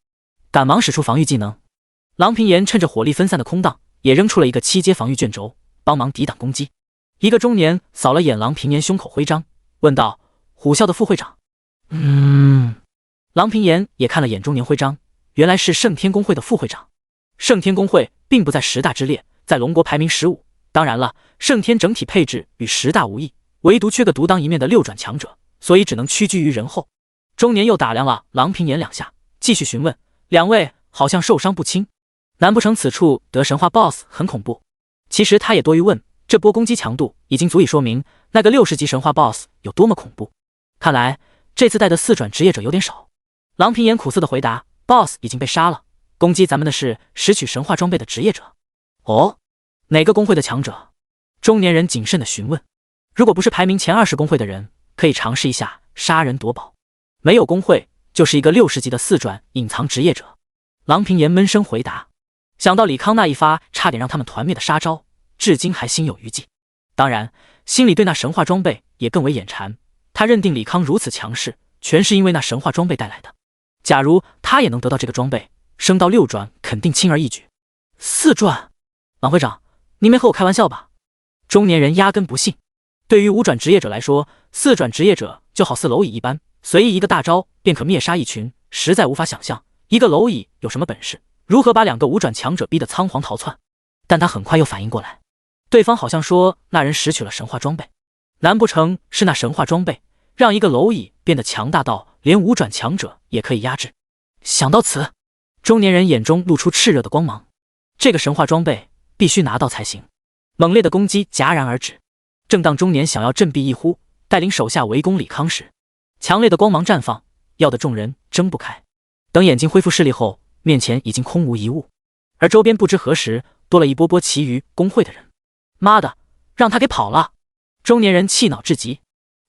赶忙使出防御技能。郎平岩趁着火力分散的空档，也扔出了一个7阶防御卷轴，帮忙抵挡攻击。一个中年扫了眼郎平岩胸口徽章，问道：“虎啸的副会长。”郎平岩也看了眼中年徽章，原来是圣天公会的副会长。圣天公会并不在10大之列，在龙国排名15。当然了，圣天整体配置与10大无异，唯独缺个独当一面的6转强者，所以只能屈居于人后。中年又打量了郎平岩2下，继续询问：“两位好像受伤不轻，难不成此处得神话 BOSS 很恐怖？”其实他也多余问，这波攻击强度已经足以说明那个60级神话 BOSS 有多么恐怖。看来这次带的4转职业者有点少。郎平岩苦涩的回答 ：“BOSS 已经被杀了，攻击咱们的是拾取神话装备的职业者。”哦，哪个公会的强者？中年人谨慎的询问。如果不是排名前20公会的人，可以尝试一下杀人夺宝。没有公会，就是一个60级的4转隐藏职业者。郎平岩闷声回答。想到李康那一发差点让他们团灭的杀招，至今还心有余悸。当然，心里对那神话装备也更为眼馋。他认定李康如此强势，全是因为那神话装备带来的。假如他也能得到这个装备，升到6转肯定轻而易举。4转？郎会长，您没和我开玩笑吧？中年人压根不信。对于5转职业者来说，4转职业者就好似蝼蚁一般，随意一个大招便可灭杀一群，实在无法想象一个蝼蚁有什么本事，如何把2个5转强者逼得仓皇逃窜。但他很快又反应过来，对方好像说那人拾取了神话装备，难不成是那神话装备让一个蝼蚁变得强大到连5转强者也可以压制？想到此，中年人眼中露出炽热的光芒。这个神话装备必须拿到才行。猛烈的攻击戛然而止。正当中年想要振臂一呼，带领手下围攻李康时，强烈的光芒绽放，要得众人睁不开。等眼睛恢复视力后，面前已经空无一物，而周边不知何时多了一波波其余公会的人。妈的，让他给跑了！中年人气恼至极。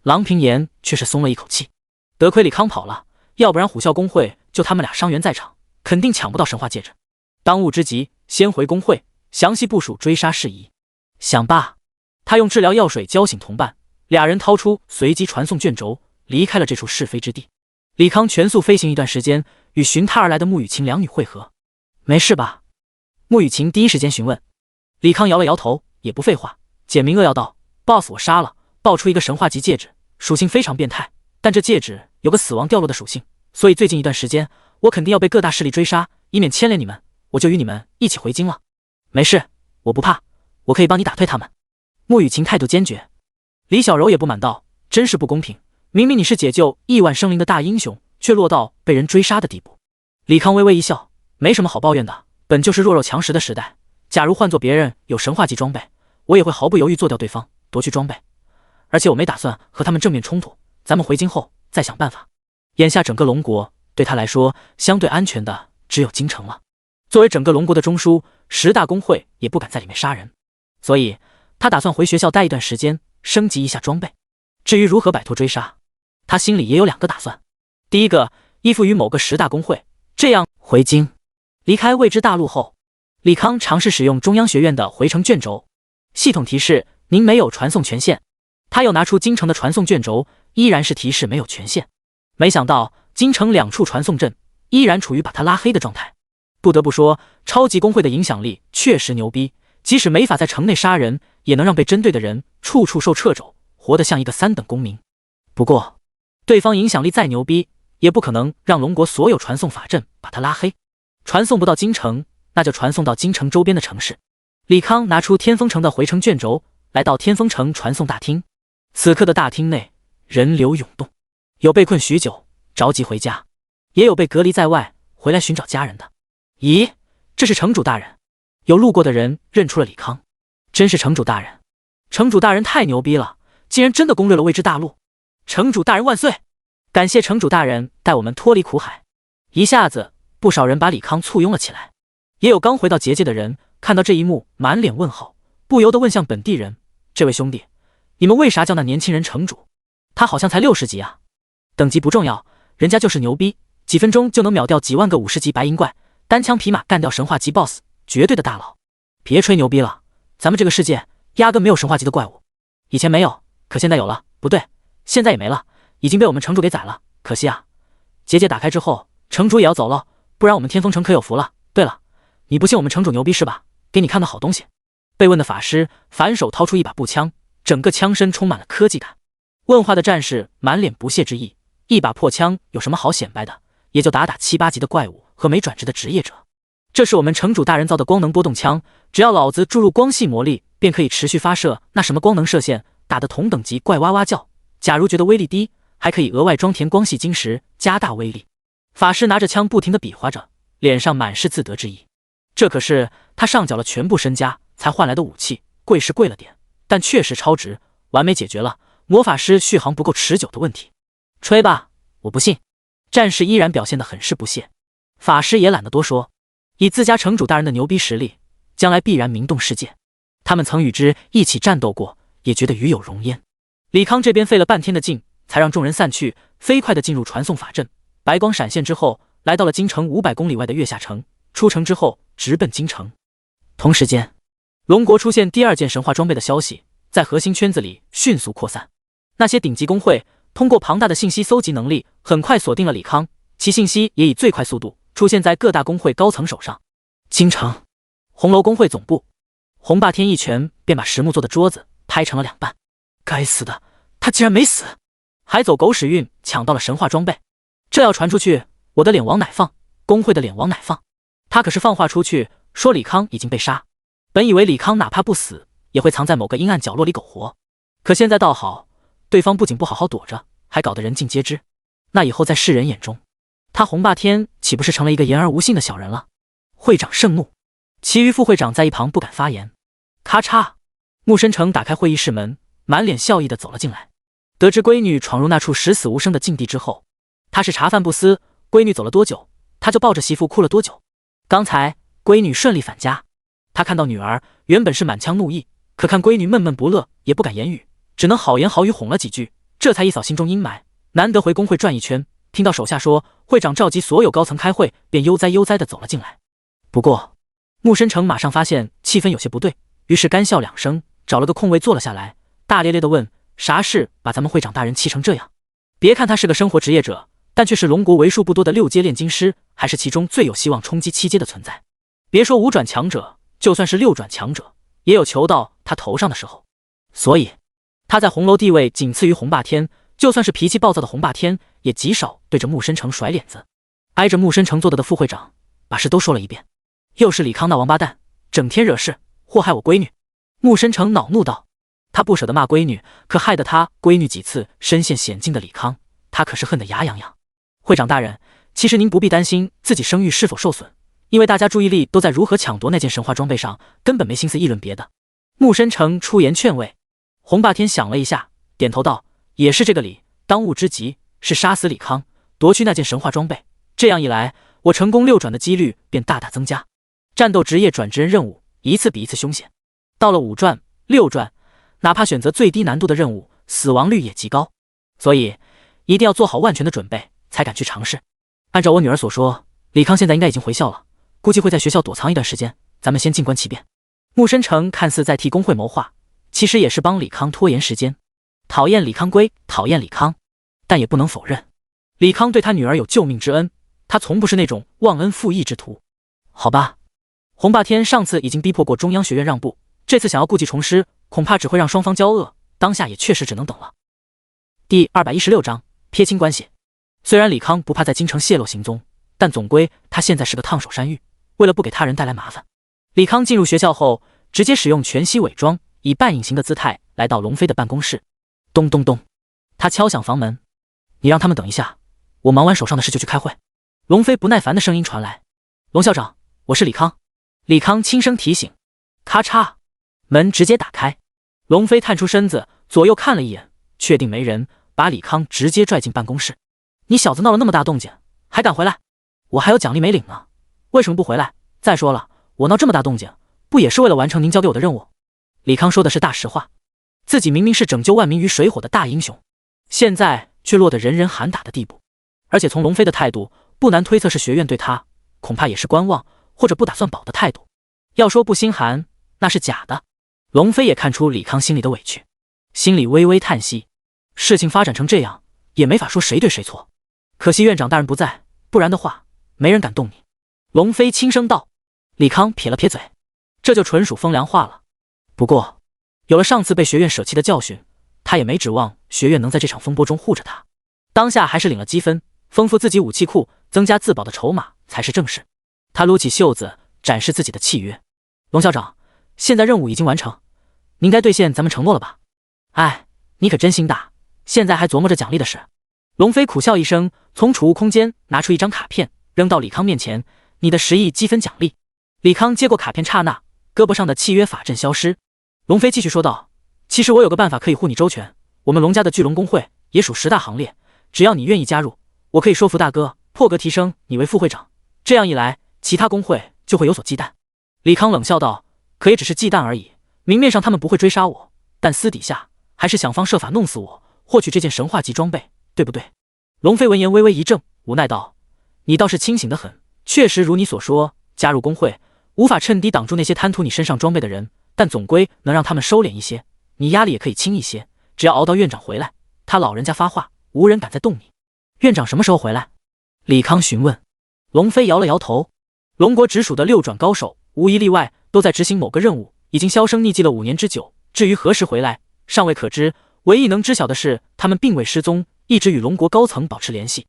郎平岩却是松了一口气，得亏李康跑了，要不然虎啸公会就他们俩伤员在场，肯定抢不到神话戒指。当务之急，先回公会详细部署追杀事宜。想罢，他用治疗药水浇醒同伴，俩人掏出随机传送卷轴，离开了这处是非之地。李康全速飞行一段时间，与寻他而来的穆雨晴两女会合。没事吧？穆雨晴第一时间询问。李康摇了摇头，也不废话，简明扼要道 ：“BOSS 我杀了，爆出一个神话级戒指，属性非常变态，但这戒指有个死亡掉落的属性，所以最近一段时间我肯定要被各大势力追杀，以免牵连你们，我就与你们一起回京了。”没事，我不怕，我可以帮你打退他们。穆雨晴态度坚决。李小柔也不满道：“真是不公平，明明你是解救亿万生灵的大英雄，却落到被人追杀的地步。”李康微微一笑，没什么好抱怨的，本就是弱肉强食的时代，假如换做别人有神话级装备，我也会毫不犹豫做掉对方，夺去装备。而且我没打算和他们正面冲突，咱们回京后再想办法。眼下整个龙国对他来说相对安全的只有京城了。作为整个龙国的中枢，10大公会也不敢在里面杀人，所以他打算回学校待一段时间，升级一下装备。至于如何摆脱追杀，他心里也有2个打算。第一个，依附于某个10大公会，这样回京离开未知大陆后，李康尝试使用中央学院的回程卷轴，系统提示您没有传送权限。他又拿出京城的传送卷轴，依然是提示没有权限。没想到京城2处传送阵依然处于把他拉黑的状态。不得不说，超级公会的影响力确实牛逼，即使没法在城内杀人，也能让被针对的人处处受掣肘，活得像一个3等公民。不过对方影响力再牛逼，也不可能让龙国所有传送法阵把他拉黑。传送不到京城，那就传送到京城周边的城市。李康拿出天风城的回程卷轴，来到天风城传送大厅。此刻的大厅内人流涌动，有被困许久着急回家，也有被隔离在外回来寻找家人的。咦，这是城主大人！有路过的人认出了李康，真是城主大人！城主大人太牛逼了，竟然真的攻略了未知大陆！城主大人万岁！感谢城主大人带我们脱离苦海。一下子不少人把李康簇拥了起来，也有刚回到结界的人看到这一幕满脸问号，不由得问向本地人：这位兄弟，你们为啥叫那年轻人城主？他好像才60级啊！等级不重要，人家就是牛逼，几分钟就能秒掉几万个50级白银怪，单枪匹马干掉神话级 BOSS， 绝对的大佬。别吹牛逼了，咱们这个世界压根没有神话级的怪物，以前没有，可现在有了。不对，现在也没了，已经被我们城主给宰了，可惜啊！结界打开之后，城主也要走了，不然我们天风城可有福了。对了，你不信我们城主牛逼是吧？给你看个好东西。被问的法师反手掏出一把步枪，整个枪身充满了科技感。问话的战士满脸不屑之意，一把破枪有什么好显摆的，也就打7、8级的怪物和没转职的职业者。这是我们城主大人造的光能波动枪，只要老子注入光系魔力，便可以持续发射那什么光能射线，打得同等级怪哇哇叫。假如觉得威力低，还可以额外装填光系晶石，加大威力。法师拿着枪不停地比划着，脸上满是自得之意。这可是他上缴了全部身家才换来的武器，贵是贵了点，但确实超值，完美解决了魔法师续航不够持久的问题。吹吧，我不信。战士依然表现得很是不屑，法师也懒得多说，以自家城主大人的牛逼实力，将来必然名动世界。他们曾与之一起战斗过，也觉得与有荣焉。李康这边费了半天的劲，才让众人散去，飞快地进入传送法阵。白光闪现之后，来到了京城500公里外的月下城。出城之后，直奔京城。同时间，龙国出现第2件神话装备的消息，在核心圈子里迅速扩散。那些顶级公会通过庞大的信息搜集能力，很快锁定了李康，其信息也以最快速度出现在各大公会高层手上。京城红楼公会总部，洪霸天一拳便把实木做的桌子拍成了2半。该死的，他竟然没死，还走狗屎运抢到了神话装备，这要传出去，我的脸往哪放？公会的脸往哪放？他可是放话出去说李康已经被杀，本以为李康哪怕不死，也会藏在某个阴暗角落里苟活，可现在倒好，对方不仅不好好躲着，还搞得人尽皆知。那以后在世人眼中，他洪霸天岂不是成了一个言而无信的小人了？会长盛怒，其余副会长在一旁不敢发言。咔嚓，穆深成打开会议室门，满脸笑意地走了进来。得知闺女闯入那处十死无生的境地之后，他是茶饭不思，闺女走了多久，他就抱着媳妇哭了多久。刚才闺女顺利返家，他看到女儿原本是满腔怒意，可看闺女闷闷不乐，也不敢言语，只能好言好语哄了几句，这才一扫心中阴霾。难得回工会转一圈，听到手下说会长召集所有高层开会，便悠哉悠哉地走了进来。不过穆深成马上发现气氛有些不对，于是干笑2声，找了个空位坐了下来，大咧咧地问：啥事把咱们会长大人气成这样？别看他是个生活职业者，但却是龙国为数不多的6阶炼金师，还是其中最有希望冲击7阶的存在。别说5转强者，就算是6转强者，也有求到他头上的时候。所以他在红楼地位仅次于洪霸天，就算是脾气暴躁的洪霸天，也极少对着穆深成甩脸子。挨着穆深成坐的副会长把事都说了一遍，又是李康那王八蛋，整天惹事，祸害我闺女。穆深成恼怒道，他不舍得骂闺女，可害得他闺女几次身陷险境的李康，他可是恨得牙痒痒。会长大人，其实您不必担心自己声誉是否受损，因为大家注意力都在如何抢夺那件神话装备上，根本没心思议论别的。穆深成出言劝慰。洪霸天想了一下，点头道，也是这个理，当务之急是杀死李康，夺去那件神话装备，这样一来，我成功6转的几率便大大增加。战斗职业转职人任务一次比一次凶险，到了5转6转，哪怕选择最低难度的任务，死亡率也极高，所以一定要做好万全的准备，才敢去尝试。按照我女儿所说，李康现在应该已经回校了，估计会在学校躲藏一段时间，咱们先静观其变。穆申成看似在替工会谋划，其实也是帮李康拖延时间。讨厌李康归讨厌李康，但也不能否认，李康对他女儿有救命之恩，他从不是那种忘恩负义之徒。好吧，洪霸天上次已经逼迫过中央学院让步，这次想要故技重施，恐怕只会让双方交恶，当下也确实只能等了。第216章撇清关系。虽然李康不怕在京城泄露行踪，但总归他现在是个烫手山芋，为了不给他人带来麻烦，李康进入学校后，直接使用全息伪装，以半隐形的姿态来到龙飞的办公室。咚咚咚，他敲响房门。你让他们等一下，我忙完手上的事就去开会。龙飞不耐烦的声音传来。龙校长，我是李康。李康轻声提醒。咔嚓，门直接打开。龙飞探出身子，左右看了一眼，确定没人，把李康直接拽进办公室。你小子闹了那么大动静，还敢回来？我还有奖励没领呢，为什么不回来？再说了，我闹这么大动静，不也是为了完成您交给我的任务？李康说的是大实话，自己明明是拯救万民于水火的大英雄，现在却落得人人喊打的地步。而且从龙飞的态度，不难推测是学院对他恐怕也是观望或者不打算保的态度。要说不心寒，那是假的。龙飞也看出李康心里的委屈，心里微微叹息。事情发展成这样，也没法说谁对谁错。可惜院长大人不在，不然的话，没人敢动你。龙飞轻声道。李康撇了撇嘴，这就纯属风凉话了。不过，有了上次被学院舍弃的教训，他也没指望学院能在这场风波中护着他。当下还是领了积分，丰富自己武器库，增加自保的筹码才是正事。他撸起袖子，展示自己的契约。龙校长，现在任务已经完成，您该兑现咱们承诺了吧？哎，你可真心大，现在还琢磨着奖励的事。龙飞苦笑一声，从储物空间拿出一张卡片，扔到李康面前。你的10亿积分奖励。李康接过卡片刹那，胳膊上的契约法阵消失。龙飞继续说道，其实我有个办法可以护你周全，我们龙家的巨龙公会也属10大行列，只要你愿意加入，我可以说服大哥破格提升你为副会长，这样一来，其他公会就会有所忌惮。李康冷笑道，可也只是忌惮而已，明面上他们不会追杀我，但私底下还是想方设法弄死我，获取这件神话级装备，对不对？龙飞闻言微微一怔，无奈道，你倒是清醒得很，确实如你所说，加入公会无法趁低挡住那些贪图你身上装备的人，但总归能让他们收敛一些，你压力也可以轻一些，只要熬到院长回来，他老人家发话，无人敢再动你。院长什么时候回来？李康询问。龙飞摇了摇头，龙国直属的6转高手无一例外都在执行某个任务，已经销声匿迹了5年之久，至于何时回来尚未可知，唯一能知晓的是他们并未失踪，一直与龙国高层保持联系。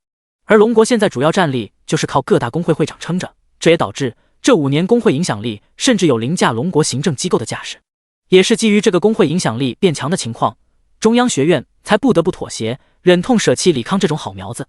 而龙国现在主要战力就是靠各大工会会长撑着，这也导致这5年工会影响力甚至有凌驾龙国行政机构的架势。也是基于这个工会影响力变强的情况，中央学院才不得不妥协，忍痛舍弃李康这种好苗子。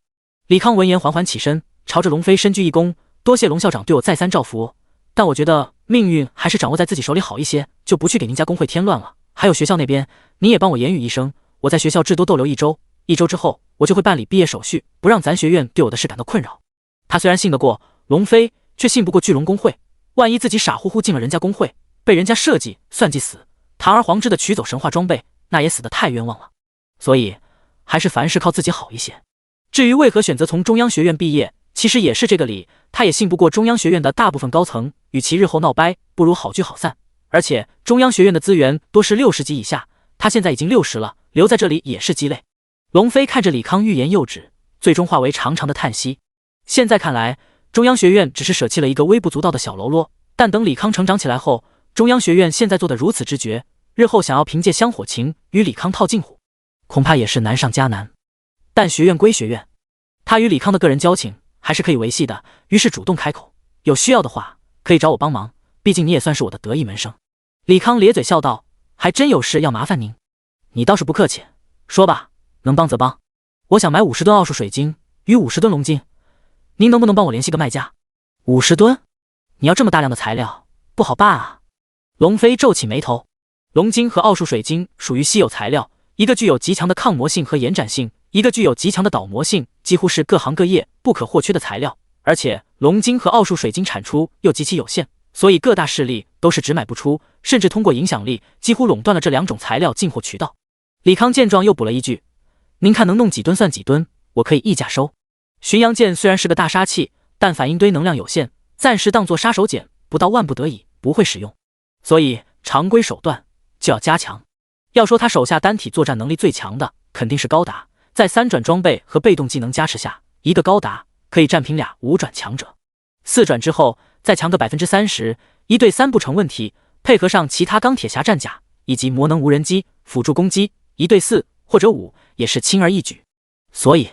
李康闻言缓缓起身，朝着龙飞深鞠一躬，多谢龙校长对我再三照拂，但我觉得命运还是掌握在自己手里好一些，就不去给您家工会添乱了。还有学校那边，你也帮我言语一声，我在学校至多逗留1周，1周之后我就会办理毕业手续，不让咱学院对我的事感到困扰。他虽然信得过龙飞，却信不过巨龙工会，万一自己傻乎乎进了人家工会，被人家设计算计死，堂而皇之的取走神话装备，那也死得太冤枉了。所以还是凡事靠自己好一些。至于为何选择从中央学院毕业，其实也是这个理，他也信不过中央学院的大部分高层，与其日后闹掰，不如好聚好散。而且中央学院的资源多是60级以下，他现在已经60了，留在这里也是鸡肋。龙飞看着李康欲言又止，最终化为长长的叹息。现在看来，中央学院只是舍弃了一个微不足道的小喽啰，但等李康成长起来后，中央学院现在做得如此之绝，日后想要凭借香火情与李康套近乎，恐怕也是难上加难。但学院归学院，他与李康的个人交情还是可以维系的，于是主动开口，有需要的话可以找我帮忙，毕竟你也算是我的得意门生。李康咧嘴笑道，还真有事要麻烦您。你倒是不客气，说吧，能帮则帮。我想买50吨奥数水晶与50吨龙晶，您能不能帮我联系个卖家？50吨？你要这么大量的材料，不好办啊。龙飞皱起眉头。龙晶和奥数水晶属于稀有材料，一个具有极强的抗磨性和延展性，一个具有极强的导磨性，几乎是各行各业不可或缺的材料。而且龙晶和奥数水晶产出又极其有限，所以各大势力都是只买不出，甚至通过影响力几乎垄断了这两种材料进货渠道。李康见状又补了一句：“您看能弄几吨算几吨，我可以议价收。”巡洋舰虽然是个大杀器，但反应堆能量有限，暂时当作杀手锏，不到万不得已不会使用。所以常规手段就要加强。要说他手下单体作战能力最强的，肯定是高达。在三转装备和被动技能加持下，一个高达可以战平俩五转强者。四转之后再强个 30%， 1对3不成问题，配合上其他钢铁侠战甲以及魔能无人机辅助攻击，1对4或者5也是轻而易举。所以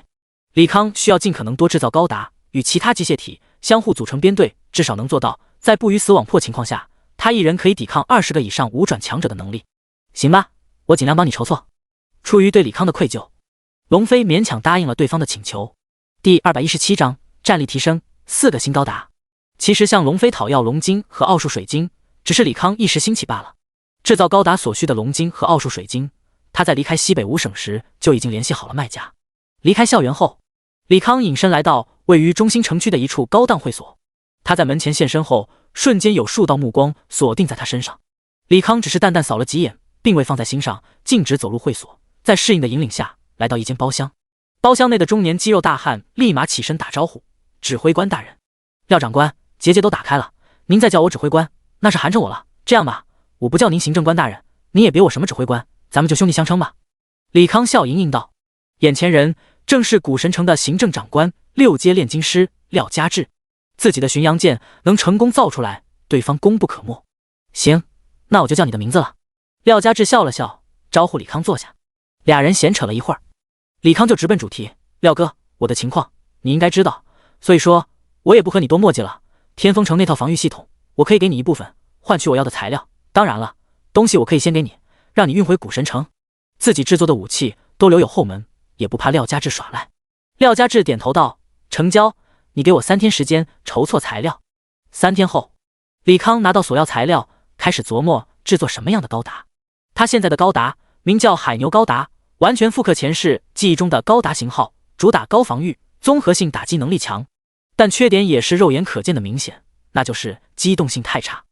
李康需要尽可能多制造高达，与其他机械体相互组成编队，至少能做到在不与死网破情况下，他一人可以抵抗20个以上五转强者的能力。行吧，我尽量帮你筹措。出于对李康的愧疚，龙飞勉强答应了对方的请求。第217章战力提升，4个新高达。其实向龙飞讨要龙晶和奥数水晶，只是李康一时兴起罢了。制造高达所需的龙晶和奥数水晶，他在离开西北五省时就已经联系好了卖家。离开校园后，李康隐身来到位于中心城区的一处高档会所。他在门前现身后，瞬间有数道目光锁定在他身上。李康只是淡淡扫了几眼，并未放在心上，径直走入会所，在侍应的引领下来到一间包厢。包厢内的中年肌肉大汉立马起身打招呼：“指挥官大人。”“廖长官，结界都打开了，您再叫我指挥官，那是寒碜我了。这样吧，我不叫您行政官大人，您也别我什么指挥官，咱们就兄弟相称吧。”李康笑盈盈道。眼前人正是古神城的行政长官6阶炼金师廖家志。自己的巡洋舰能成功造出来，对方功不可没。行，那我就叫你的名字了。廖家志笑了笑，招呼李康坐下。俩人闲扯了一会儿，李康就直奔主题：“廖哥，我的情况你应该知道，所以说我也不和你多墨迹了。天风城那套防御系统，我可以给你一部分，换取我要的材料。当然了，东西我可以先给你，让你运回古神城。自己制作的武器都留有后门，也不怕廖家志耍赖。”廖家志点头道：“成交，你给我3天时间筹措材料。”3天后，李康拿到所要材料，开始琢磨制作什么样的高达。他现在的高达名叫海牛高达，完全复刻前世记忆中的高达型号，主打高防御，综合性打击能力强，但缺点也是肉眼可见的明显，那就是机动性太差。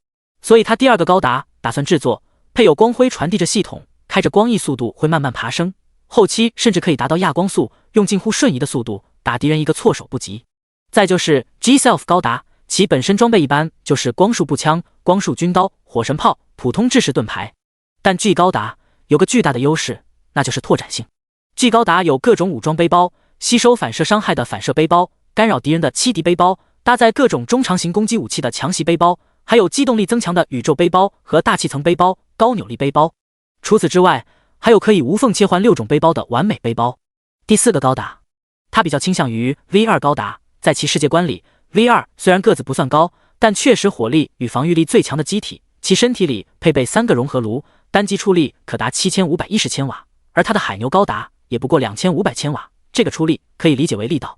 所以他第2个高达打算制作配有光辉传递着系统，开着光翼速度会慢慢爬升，后期甚至可以达到亚光速，用近乎瞬移的速度打敌人一个措手不及。再就是 G-Self 高达，其本身装备一般就是光束步枪、光束军刀、火神炮、普通制式盾牌。但 G 高达有个巨大的优势，那就是拓展性。G 高达有各种武装背包、吸收反射伤害的反射背包、干扰敌人的欺敌背包、搭载各种中长型攻击武器的强袭背包，还有机动力增强的宇宙背包和大气层背包、高扭力背包。除此之外，还有可以无缝切换6种背包的完美背包。第4个高达，它比较倾向于 V2 高达。在其世界观里， V2 虽然个子不算高，但确实火力与防御力最强的机体，其身体里配备3个融合炉，单机出力可达7510千瓦，而它的海牛高达也不过2500千瓦，这个出力可以理解为力道。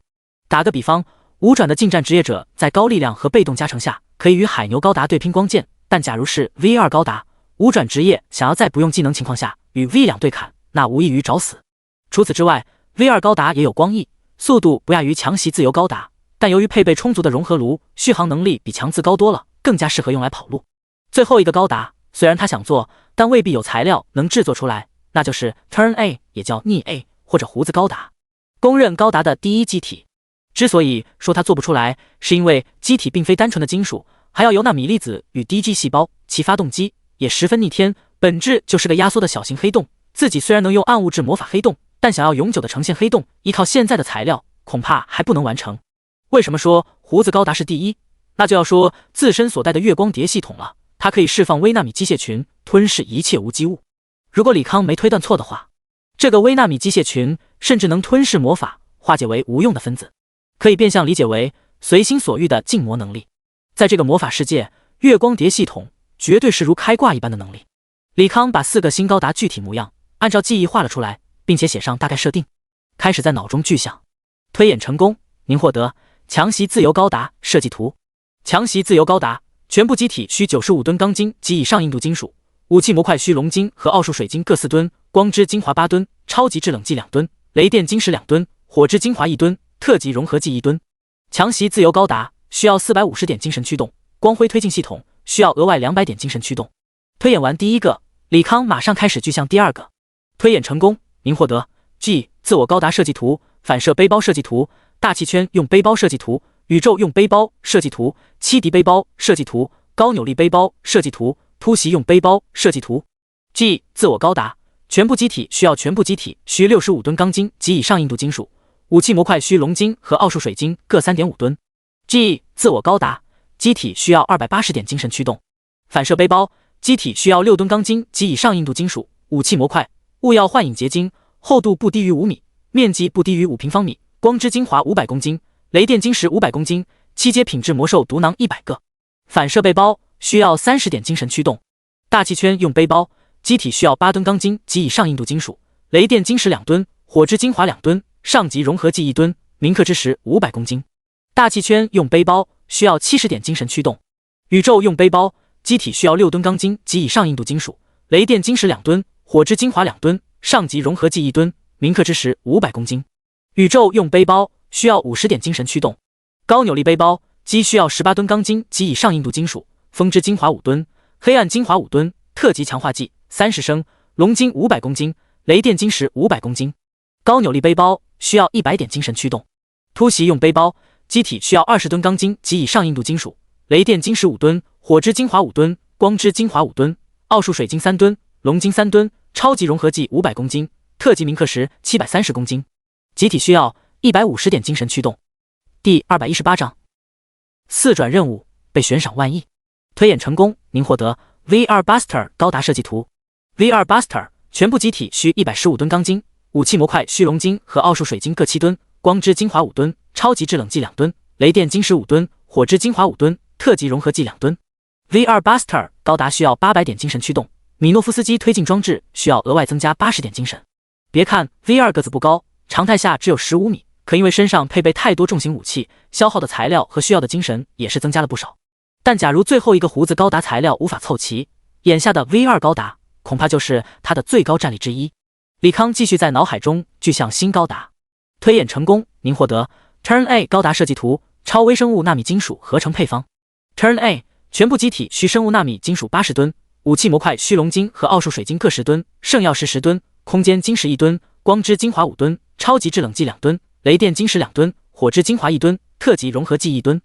打个比方，5转的近战职业者在高力量和被动加成下，可以与海牛高达对拼光剑，但假如是 V2 高达，5转职业想要在不用技能情况下与 V2 对砍，那无异于找死。除此之外， V2 高达也有光翼，速度不亚于强袭自由高达，但由于配备充足的融合炉，续航能力比强自高多了，更加适合用来跑路。最后一个高达，虽然他想做，但未必有材料能制作出来，那就是 Turn A， 也叫逆 A 或者胡子高达，公认高达的第一机体。之所以说它做不出来，是因为机体并非单纯的金属，还要由纳米粒子与 DG 细胞，其发动机也十分逆天，本质就是个压缩的小型黑洞。自己虽然能用暗物质魔法黑洞，但想要永久的呈现黑洞，依靠现在的材料，恐怕还不能完成。为什么说胡子高达是第一？那就要说自身所带的月光碟系统了，它可以释放微纳米机械群，吞噬一切无机物。如果李康没推断错的话，这个微纳米机械群甚至能吞噬魔法，化解为无用的分子，可以变相理解为随心所欲的禁魔能力。在这个魔法世界，月光碟系统绝对是如开挂一般的能力。李康把4个新高达具体模样按照记忆画了出来，并且写上大概设定，开始在脑中具象。推演成功，您获得强袭自由高达设计图。强袭自由高达全部机体需95吨钢筋及以上硬度金属，武器模块需龙晶和奥数水晶各4吨，光之精华8吨，超级制冷剂2吨，雷电晶石2吨，火之精华1吨，特级融合剂1吨。强袭自由高达需要450点精神驱动，光辉推进系统需要额外200点精神驱动。推演完第一个，李康马上开始具象第二个。推演成功，您获得 G 自我高达设计图、反射背包设计图、大气圈用背包设计图、宇宙用背包设计图、7敌背包设计图、高扭力背包设计图、突袭用背包设计图。G 自我高达，全部机体需要全部机体需65吨钢筋及以上硬度金属，武器模块需龙晶和奥数水晶各 3.5 吨。G 自我高达，机体需要280点精神驱动。反射背包，机体需要6吨钢筋及以上硬度金属，武器模块物要幻影结晶，厚度不低于5米，面积不低于5平方米，光之精华500公斤，雷电晶石500公斤，7阶品质魔兽毒囊100个。反射背包需要30点精神驱动。大气圈用背包，机体需要8吨钢筋及以上硬度金属，雷电晶石2吨，火之精华2吨，上级融合剂1吨，铭刻之石500公斤。大气圈用背包需要70点精神驱动。宇宙用背包，机体需要6吨钢筋及以上硬度金属，雷电晶石2吨，火之精华2吨，上级融合剂1吨，铭刻之石500公斤。宇宙用背包需要50点精神驱动。高扭力背包，机需要18吨钢筋及以上硬度金属，风之精华5吨，黑暗精华5吨，特级强化剂30升，龙晶500公斤，雷电晶石500公斤。高扭力背包需要100点精神驱动。突袭用背包，机体需要20吨钢筋及以上硬度金属，雷电晶石5吨，火之精华5吨，光之精华5吨，奥数水晶3吨，龙晶3吨，超级融合剂500公斤，特级铭刻石730公斤。机体需要150点精神驱动。第218章4转任务被悬赏1万亿。推演成功，您获得 VR Buster 高达设计图。VR Buster 全部机体需115吨钢筋，武器模块需龙晶和奥数水晶各7吨，光之精华5吨，超级制冷剂2吨，雷电晶石5吨，火之精华5吨，特级融合剂2吨。VR Buster 高达需要800点精神驱动，米诺夫斯基推进装置需要额外增加80点精神。别看 VR 个子不高，常态下只有15米，可因为身上配备太多重型武器，消耗的材料和需要的精神也是增加了不少。但假如最后一个胡子高达材料无法凑齐，眼下的 V2 高达恐怕就是他的最高战力之一。李康继续在脑海中具象新高达。推演成功，您获得 Turn A 高达设计图，超微生物纳米金属合成配方。Turn A 全部机体需生物纳米金属80吨，武器模块需龙晶和奥数水晶各10吨，圣曜石10吨，空间晶石1吨，光之精华5吨，超级制冷剂2吨，雷电晶石2吨，火之精华1吨，特级融合剂1吨。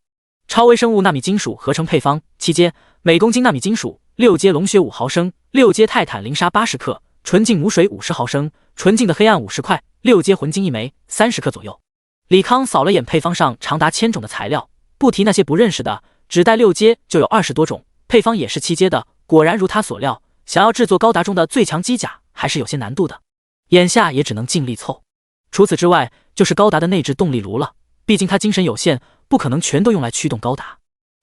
超微生物纳米金属合成配方7阶，每公斤纳米金属6阶龙血5毫升，6阶泰坦灵砂80克，纯净母水50毫升，纯净的黑暗50块，6阶魂晶1枚30克左右。李康扫了眼配方上长达1000种的材料，不提那些不认识的，只带6阶就有20多种，配方也是7阶的，果然如他所料，想要制作高达中的最强机甲还是有些难度的，眼下也只能尽力凑。除此之外就是高达的内置动力炉了，毕竟他精神有限，不可能全都用来驱动高达，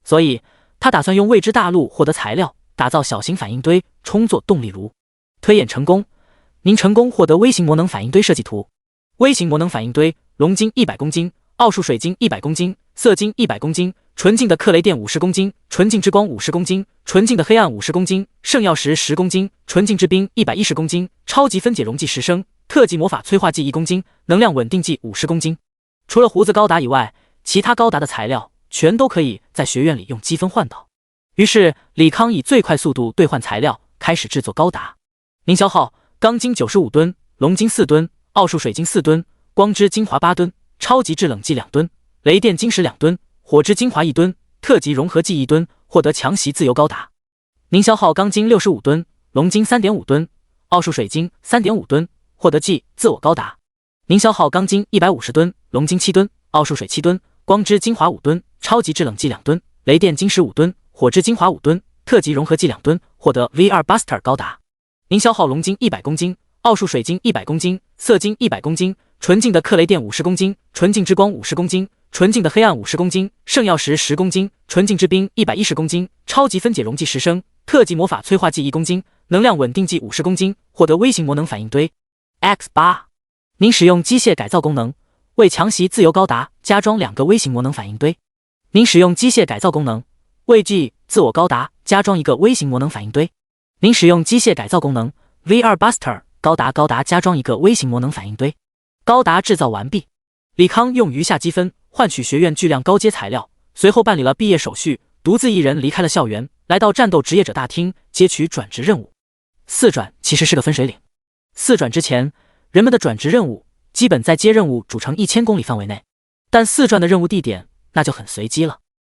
所以他打算用未知大陆获得材料，打造小型反应堆，充作动力炉。推演成功，您成功获得微型魔能反应堆设计图。微型魔能反应堆，龙晶100公斤，奥数水晶100公斤，色晶100公斤，纯净的克雷电50公斤，纯净之光50公斤，纯净的黑暗50公斤，圣曜石10公斤，纯净之冰110公斤，超级分解溶剂10升，特级魔法催化剂1公斤，能量稳定剂50公斤。除了胡子高达以外，其他高达的材料全都可以在学院里用积分换到。于是李康以最快速度兑换材料，开始制作高达。您消耗钢筋95吨，龙晶4吨，奥数水晶4吨，光之精华8吨，超级制冷剂2吨，雷电晶石2吨，火之精华1吨，特级融合剂1吨，获得强袭自由高达。您消耗钢筋65吨，龙晶3.5吨，奥数水晶3.5吨，获得 G 自我高达。您消耗钢筋150吨，龙晶7吨，奥数水7吨，光之精华5吨，超级制冷剂2吨，雷电晶石5吨，火之精华5吨，特级融合剂2吨，获得 VR Buster 高达。您消耗龙晶100公斤，奥数水晶100公斤，色晶100公斤，纯净的克雷电50公斤，纯净之光50公斤，纯净的黑暗50公斤，圣曜石10公斤，纯净之冰110公斤，超级分解溶剂10升，特级魔法催化剂1公斤，能量稳定剂50公斤，获得微型魔能反应堆 X8。您使用机械改造功能，为强袭自由高达加装2个微型魔能反应堆。您使用机械改造功能，为 G 自我高达加装1个微型魔能反应堆。您使用机械改造功能 VR Buster 高达加装1个微型魔能反应堆。高达制造完毕，李康用余下积分换取学院巨量高阶材料，随后办理了毕业手续，独自一人离开了校园，来到战斗职业者大厅接取转职任务。4转其实是个分水岭。4转之前，人们的转职任务基本在接任务主城1000公里范围内，但4转的任务地点那就很随机了。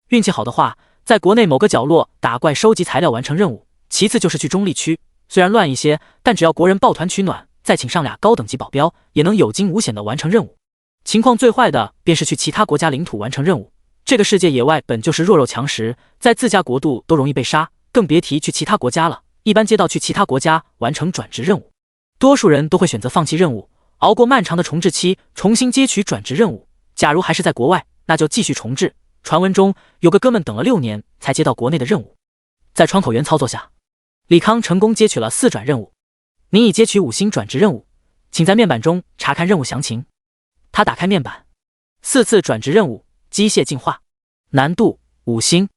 运气好的话，在国内某个角落打怪收集材料完成任务，其次就是去中立区，虽然乱一些，但只要国人抱团取暖，再请上俩高等级保镖，也能有惊无险的完成任务。情况最坏的便是去其他国家领土完成任务。这个世界野外本就是弱肉强食，在自家国度都容易被杀，更别提去其他国家了。一般接到去其他国家完成转职任务，多数人都会选择放弃任务，熬过漫长的重置期，重新接取转职任务。假如还是在国外，那就继续重置。传闻中有个哥们等了6年才接到国内的任务。在窗口员操作下，李康成功接取了4转任务。您已接取5星转职任务，请在面板中查看任务详情。他打开面板，4次转职任务，机械进化，难度5星。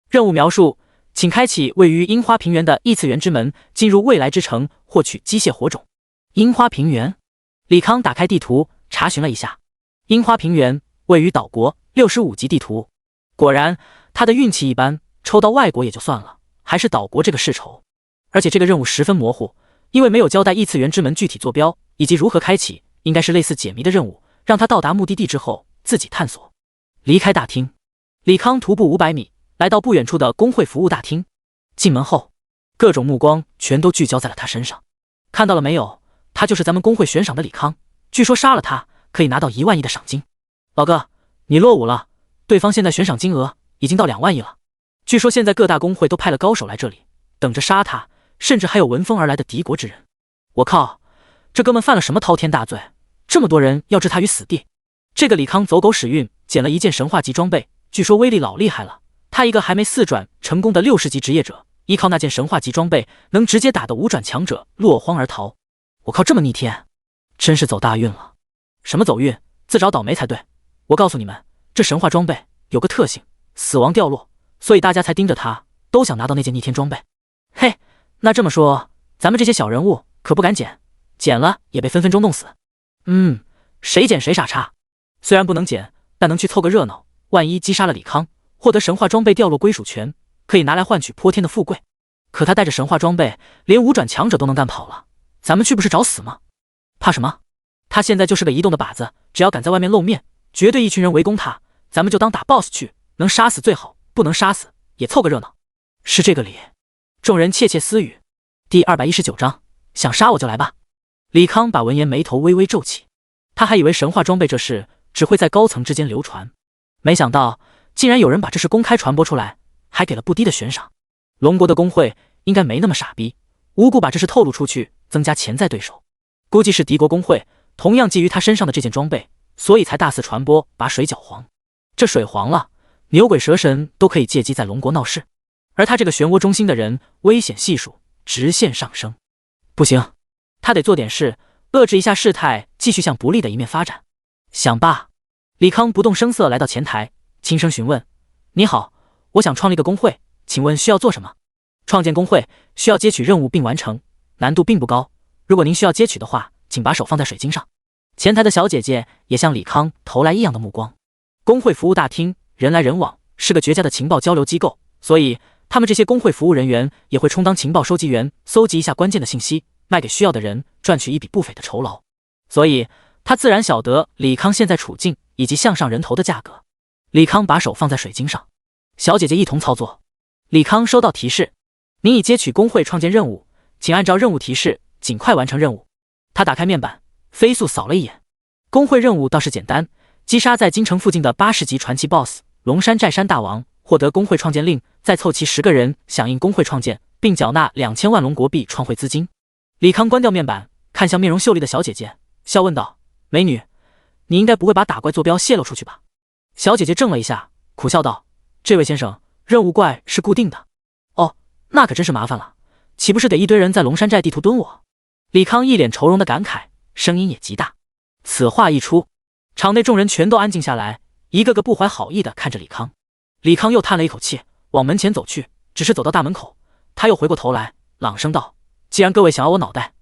任务描述：请开启位于樱花平原的异次元之门，进入未来之城，获取机械火种。樱花平原，李康打开地图查询了一下，樱花平原位于岛国65级地图。果然，他的运气一般，抽到外国也就算了，还是岛国这个世仇。而且这个任务十分模糊，因为没有交代异次元之门具体坐标以及如何开启，应该是类似解谜的任务，让他到达目的地之后自己探索。离开大厅，李康徒步500米，来到不远处的工会服务大厅。进门后，各种目光全都聚焦在了他身上。看到了没有？他就是咱们工会悬赏的李康，据说杀了他可以拿到1万亿的赏金。老哥，你落伍了，对方现在悬赏金额已经到2万亿了。据说现在各大工会都派了高手来这里，等着杀他，甚至还有闻风而来的敌国之人。我靠，这哥们犯了什么滔天大罪？这么多人要置他于死地。这个李康走狗屎运，捡了一件神话级装备，据说威力老厉害了。他一个还没4转成功的60级职业者，依靠那件神话级装备，能直接打得5转强者落荒而逃。我靠，这么逆天，真是走大运了。什么走运，自找倒霉才对。我告诉你们，这神话装备有个特性，死亡掉落，所以大家才盯着他，都想拿到那件逆天装备。嘿，那这么说，咱们这些小人物可不敢捡，捡了也被分分钟弄死。谁捡谁傻叉。虽然不能捡，但能去凑个热闹，万一击杀了李康，获得神话装备掉落归属权，可以拿来换取泼天的富贵。可他带着神话装备，连5转强者都能干跑了，咱们去不是找死吗？怕什么？他现在就是个移动的靶子，只要敢在外面露面，绝对一群人围攻他，咱们就当打 BOSS 去，能杀死最好，不能杀死也凑个热闹。是这个理。众人窃窃私语。第219章，想杀我就来吧。李康把闻言眉头微微皱起，他还以为神话装备这事只会在高层之间流传，没想到竟然有人把这事公开传播出来，还给了不低的悬赏。龙国的工会应该没那么傻逼，无故把这事透露出去，增加潜在对手。估计是敌国工会同样觊觎他身上的这件装备，所以才大肆传播，把水搅黄。这水黄了，牛鬼蛇神都可以借机在龙国闹事，而他这个漩涡中心的人，危险系数直线上升。不行，他得做点事，遏制一下事态继续向不利的一面发展。想罢，李康不动声色来到前台，轻声询问：你好，我想创立个工会，请问需要做什么？创建工会需要接取任务并完成，难度并不高，如果您需要接取的话，请把手放在水晶上。前台的小姐姐也向李康投来异样的目光。工会服务大厅人来人往，是个绝佳的情报交流机构，所以他们这些工会服务人员也会充当情报收集员，搜集一下关键的信息，卖给需要的人，赚取一笔不菲的酬劳。所以他自然晓得李康现在处境以及向上人头的价格。李康把手放在水晶上，小姐姐一同操作。李康收到提示，您已接取工会创建任务，请按照任务提示尽快完成任务。他打开面板，飞速扫了一眼。工会任务倒是简单，击杀在京城附近的80级传奇 BOSS 龙山寨山大王，获得工会创建令，再凑齐10个人响应工会创建，并缴纳2000万龙国币创会资金。李康关掉面板，看向面容秀丽的小姐姐，笑问道：美女，你应该不会把打怪坐标泄露出去吧？小姐姐怔了一下，苦笑道：这位先生，任务怪是固定的。哦，那可真是麻烦了，岂不是得一堆人在龙山寨地图蹲我？李康一脸愁容的感慨，声音也极大。此话一出，场内众人全都安静下来，一个个不怀好意的看着李康。李康又叹了一口气，往门前走去，只是走到大门口，他又回过头来，朗声道：既然各位想要我脑袋，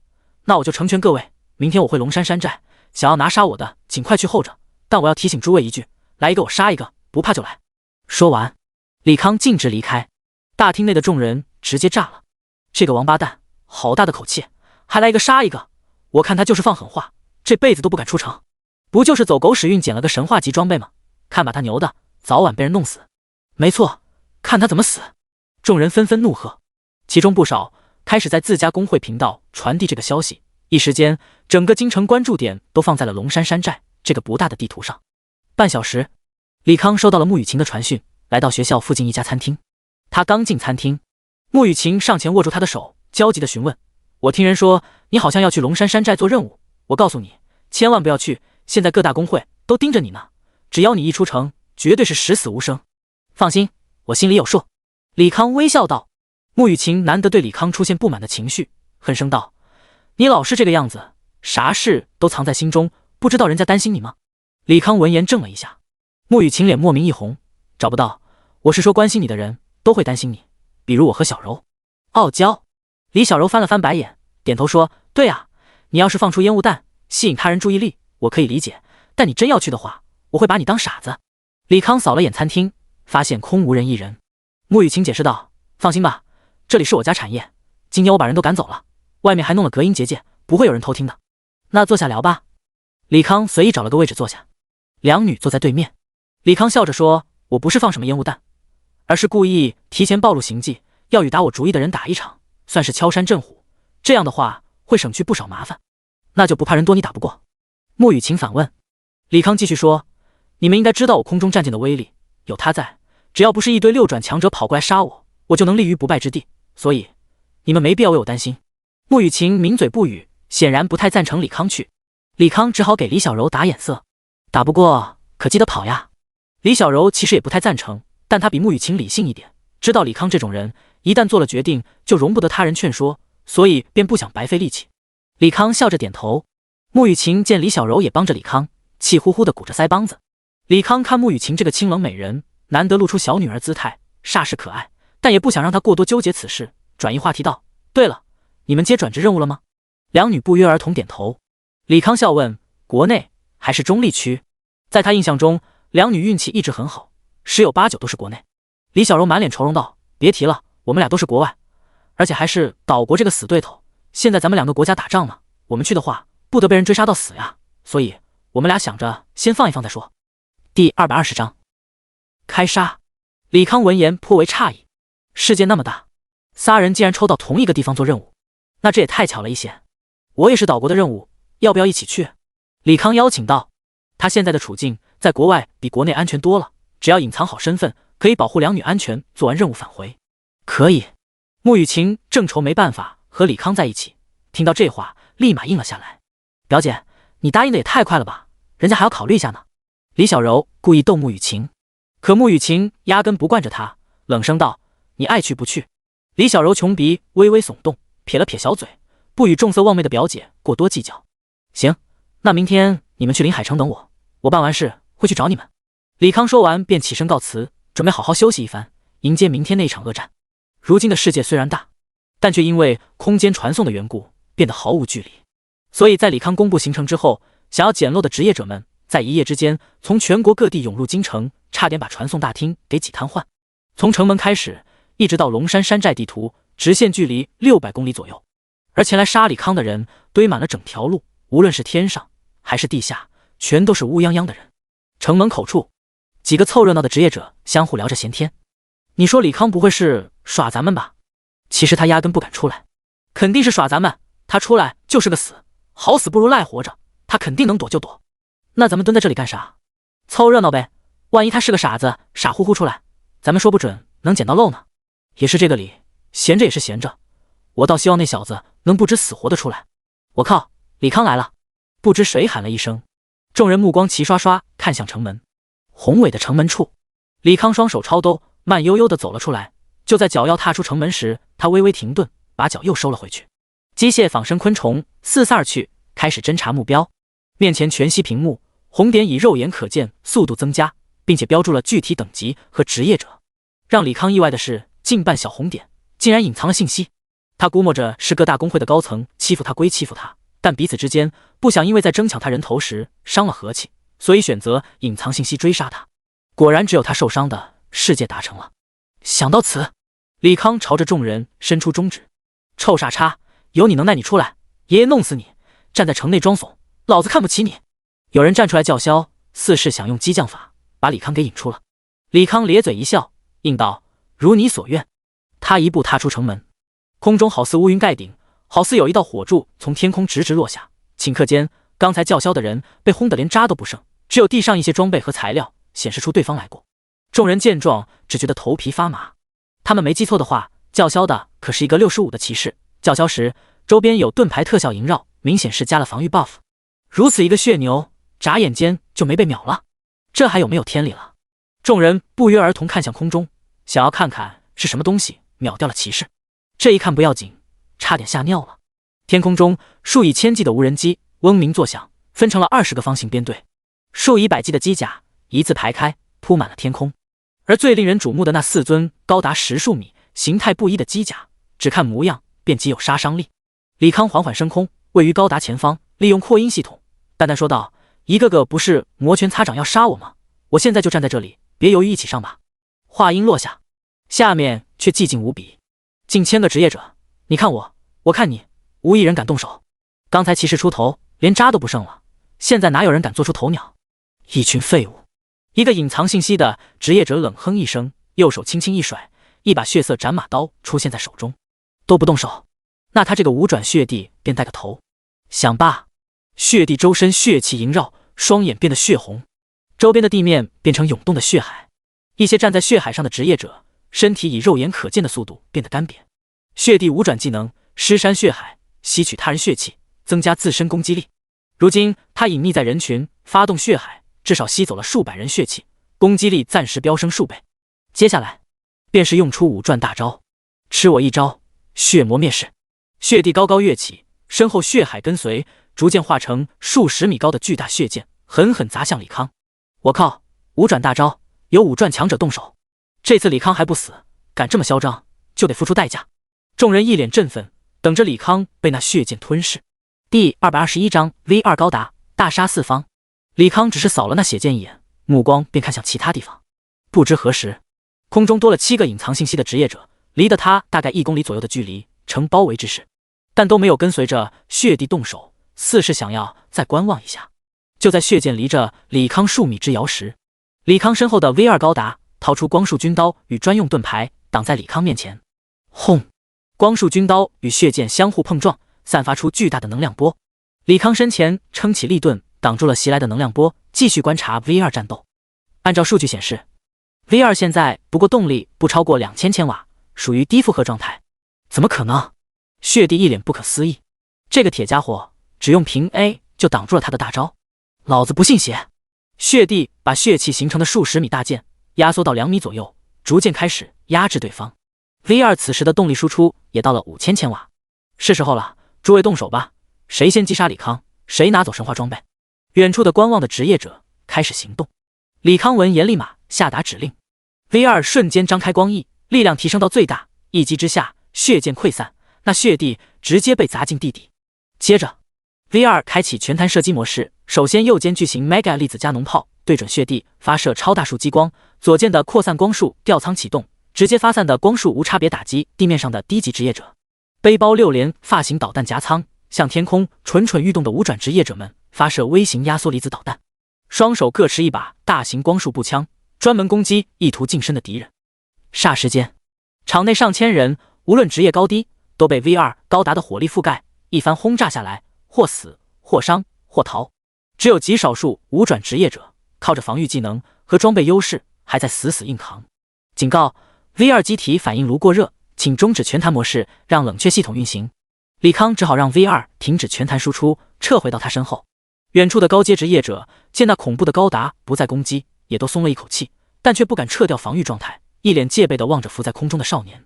那我就成全各位，明天我回龙山山寨，想要拿杀我的尽快去候着，但我要提醒诸位一句，来一个我杀一个，不怕就来。说完，李康径直离开，大厅内的众人直接炸了。这个王八蛋，好大的口气，还来一个杀一个！我看他就是放狠话，这辈子都不敢出城。不就是走狗屎运捡了个神话级装备吗？看把他牛的，早晚被人弄死。没错，看他怎么死！众人纷纷怒喝，其中不少开始在自家工会频道传递这个消息。一时间，整个京城关注点都放在了龙山山寨这个不大的地图上。半小时，李康收到了穆雨晴的传讯，来到学校附近一家餐厅。他刚进餐厅，穆雨晴上前握住他的手，焦急地询问：“我听人说你好像要去龙山山寨做任务，我告诉你，千万不要去，现在各大工会都盯着你呢，只要你一出城，绝对是十死无生。”放心，我心里有数。李康微笑道。穆雨晴难得对李康出现不满的情绪，恨声道：“你老是这个样子，啥事都藏在心中，不知道人家担心你吗？”李康闻言怔了一下，穆雨晴脸莫名一红：“找不到，我是说关心你的人都会担心你，比如我和小柔。”傲娇。李小柔翻了翻白眼，点头说：“对啊，你要是放出烟雾弹，吸引他人注意力，我可以理解，但你真要去的话，我会把你当傻子。”李康扫了眼餐厅，发现空无人一人。穆雨晴解释道：“放心吧，这里是我家产业，今天我把人都赶走了，外面还弄了隔音结界，不会有人偷听的。那坐下聊吧。”李康随意找了个位置坐下，两女坐在对面。李康笑着说：“我不是放什么烟雾弹，而是故意提前暴露行迹，要与打我主意的人打一场，算是敲山震虎，这样的话会省去不少麻烦。那就不怕人多你打不过？”穆雨晴反问。李康继续说：“你们应该知道我空中战舰的威力，有他在，只要不是一堆六转强者跑过来杀我，我就能立于不败之地，所以你们没必要为我担心。”穆雨晴抿嘴不语，显然不太赞成李康去。李康只好给李小柔打眼色：“打不过可记得跑呀。”李小柔其实也不太赞成，但她比穆雨晴理性一点，知道李康这种人一旦做了决定就容不得他人劝说，所以便不想白费力气。李康笑着点头。穆雨晴见李小柔也帮着李康，气呼呼地鼓着腮帮子。李康看穆雨晴这个清冷美人，难得露出小女儿姿态，煞是可爱，但也不想让她过多纠结此事，转移话题道：“对了，你们接转职任务了吗？”两女不约而同点头。李康笑问：“国内还是中立区？”在他印象中，两女运气一直很好，十有八九都是国内。李小柔满脸愁容道：“别提了，我们俩都是国外，而且还是岛国这个死对头。现在咱们两个国家打仗呢，我们去的话，不得被人追杀到死呀，所以我们俩想着先放一放再说。”第220章开杀。李康闻言颇为诧异，世界那么大，仨人竟然抽到同一个地方做任务，那这也太巧了一些。我也是岛国的任务，要不要一起去？李康邀请道。他现在的处境在国外比国内安全多了，只要隐藏好身份，可以保护两女安全，做完任务返回。可以。穆雨晴正愁没办法和李康在一起，听到这话立马应了下来。表姐，你答应的也太快了吧，人家还要考虑一下呢。李小柔故意逗穆雨晴，可穆雨晴压根不惯着他，冷声道：“你爱去不去？”李小柔琼鼻微微耸动，撇了撇小嘴，不与重色望妹的表姐过多计较。行，那明天你们去临海城等我，我办完事会去找你们。李康说完便起身告辞，准备好好休息一番，迎接明天那场恶战。如今的世界虽然大，但却因为空间传送的缘故变得毫无距离，所以在李康公布行程之后，想要捡漏的职业者们在一夜之间从全国各地涌入京城，差点把传送大厅给挤瘫痪。从城门开始一直到龙山山寨地图，直线距离600公里左右，而前来杀李康的人堆满了整条路，无论是天上还是地下，全都是乌泱泱的人。城门口处，几个凑热闹的职业者相互聊着闲天。你说李康不会是耍咱们吧？其实他压根不敢出来，肯定是耍咱们，他出来就是个死，好死不如赖活着，他肯定能躲就躲。那咱们蹲在这里干啥？凑热闹呗，万一他是个傻子，傻乎乎出来，咱们说不准能捡到漏呢。也是这个理，闲着也是闲着，我倒希望那小子能不知死活的出来。我靠，李康来了！不知谁喊了一声，众人目光齐刷刷看向城门。宏伟的城门处，李康双手抄兜，慢悠悠地走了出来。就在脚要踏出城门时，他微微停顿，把脚又收了回去。机械仿生昆虫四散而去，开始侦查目标。面前全息屏幕，红点以肉眼可见速度增加，并且标注了具体等级和职业者。让李康意外的是，近半小红点竟然隐藏了信息。他估摸着是各大工会的高层欺负他归欺负他，但彼此之间不想因为在争抢他人头时伤了和气，所以选择隐藏信息追杀他。果然只有他受伤的，世界达成了。想到此，李康朝着众人伸出中指：“臭傻叉，有你能耐你出来，爷爷弄死你！站在城内装怂，老子看不起你！”有人站出来叫嚣，似是想用激将法把李康给引出了。李康咧嘴一笑，应道：“如你所愿。”他一步踏出城门，空中好似乌云盖顶，好似有一道火柱从天空直直落下。顷刻间，刚才叫嚣的人被轰得连渣都不剩，只有地上一些装备和材料显示出对方来过。众人见状，只觉得头皮发麻。他们没记错的话，叫嚣的可是一个65的骑士。叫嚣时，周边有盾牌特效萦绕，明显是加了防御 buff。如此一个血牛，眨眼间就没被秒了，这还有没有天理了？众人不约而同看向空中，想要看看是什么东西秒掉了骑士。这一看不要紧，差点吓尿了。天空中数以千计的无人机嗡鸣作响，分成了20个方形编队，数以百计的机甲一字排开，铺满了天空。而最令人瞩目的那4尊高达10数米、形态不一的机甲，只看模样便极有杀伤力。李康缓缓升空，位于高达前方，利用扩音系统淡淡说道：“一个个不是摩拳擦掌要杀我吗？我现在就站在这里，别犹豫，一起上吧。”话音落下，下面却寂静无比。近千个职业者，你看我，我看你，无一人敢动手。刚才骑士出头，连渣都不剩了，现在哪有人敢做出头鸟？一群废物！一个隐藏信息的职业者冷哼一声，右手轻轻一甩，一把血色斩马刀出现在手中。都不动手，那他这个5转血帝便带个头。想罢，血帝周身血气萦绕，双眼变得血红，周边的地面变成涌动的血海。一些站在血海上的职业者，身体以肉眼可见的速度变得干瘪。血帝5转技能尸山血海，吸取他人血气，增加自身攻击力。如今他隐匿在人群，发动血海，至少吸走了数百人血气，攻击力暂时飙升数倍。接下来便是用出5转大招，吃我一招，血魔灭世。血帝高高跃起，身后血海跟随，逐渐化成数十米高的巨大血剑，狠狠砸向李康。我靠，5转大招，有5转强者动手，这次李康还不死，敢这么嚣张，就得付出代价。众人一脸振奋，等着李康被那血剑吞噬。第221章 V2 高达大杀四方。李康只是扫了那血剑一眼，目光便看向其他地方。不知何时，空中多了7个隐藏信息的职业者，离得他大概1公里左右的距离，呈包围之势，但都没有跟随着血帝动手，似是想要再观望一下。就在血剑离着李康数米之遥时，李康身后的 V2 高达掏出光束军刀与专用盾牌，挡在李康面前。轰！光束军刀与血剑相互碰撞，散发出巨大的能量波。李康身前撑起立盾，挡住了袭来的能量波，继续观察 V2 战斗。按照数据显示， V2 现在不过动力不超过2000千瓦，属于低负荷状态。怎么可能？血帝一脸不可思议，这个铁家伙只用平 A 就挡住了他的大招，老子不信邪！血帝把血气形成的数十米大剑压缩到2米左右，逐渐开始压制对方。V2 此时的动力输出也到了5000千瓦，是时候了，诸位动手吧，谁先击杀李康，谁拿走神话装备。远处的观望的职业者开始行动。李康闻言立马下达指令， V2 瞬间张开光翼，力量提升到最大，一击之下，血剑溃散，那血帝直接被砸进地底。接着 V2 开启全弹射击模式，首先右肩巨型 Mega 粒子加农炮对准血帝发射超大束激光，左键的扩散光束吊舱启动，直接发散的光束无差别打击地面上的低级职业者。背包6连发型导弹夹舱向天空蠢蠢欲动的5转职业者们发射微型压缩离子导弹，双手各持一把大型光束步枪，专门攻击意图近身的敌人。霎时间，场内上千人，无论职业高低，都被 V2 高达的火力覆盖，一番轰炸下来，或死或伤或逃。只有极少数5转职业者靠着防御技能和装备优势还在死死硬扛。警告 V2 机体反应炉过热，请终止全弹模式，让冷却系统运行。李康只好让 V2 停止全弹输出，撤回到他身后。远处的高阶职业者见那恐怖的高达不再攻击，也都松了一口气，但却不敢撤掉防御状态，一脸戒备地望着浮在空中的少年。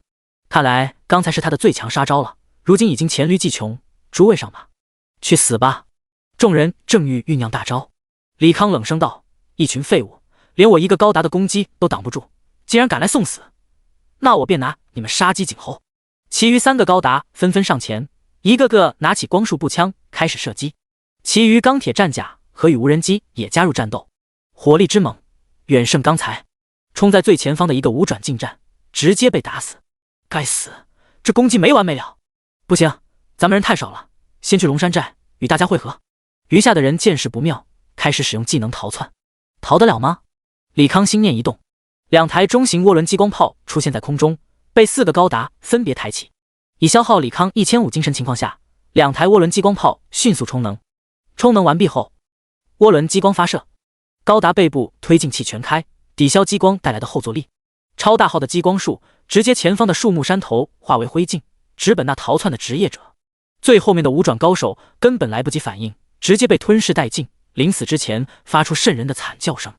看来刚才是他的最强杀招了，如今已经黔驴技穷，诸位上吧，去死吧！众人正欲酝酿大招，李康冷声道：“一群废物，连我一个高达的攻击都挡不住，竟然敢来送死！那我便拿你们杀鸡儆猴！”其余3个高达纷纷上前，一个个拿起光束步枪开始射击。其余钢铁战甲和与无人机也加入战斗，火力之猛远胜刚才。冲在最前方的一个5转近战，直接被打死。该死，这攻击没完没了！不行，咱们人太少了，先去龙山寨与大家会合。余下的人见势不妙，开始使用技能逃窜。逃得了吗？李康心念一动，两台中型涡轮激光炮出现在空中，被4个高达分别抬起。以消耗李康1500精神情况下，两台涡轮激光炮迅速充能。充能完毕后，涡轮激光发射，高达背部推进器全开，抵消激光带来的后坐力。超大号的激光束直接前方的树木山头化为灰烬，直奔那逃窜的职业者。最后面的5转高手根本来不及反应，直接被吞噬殆尽，临死之前发出瘆人的惨叫声。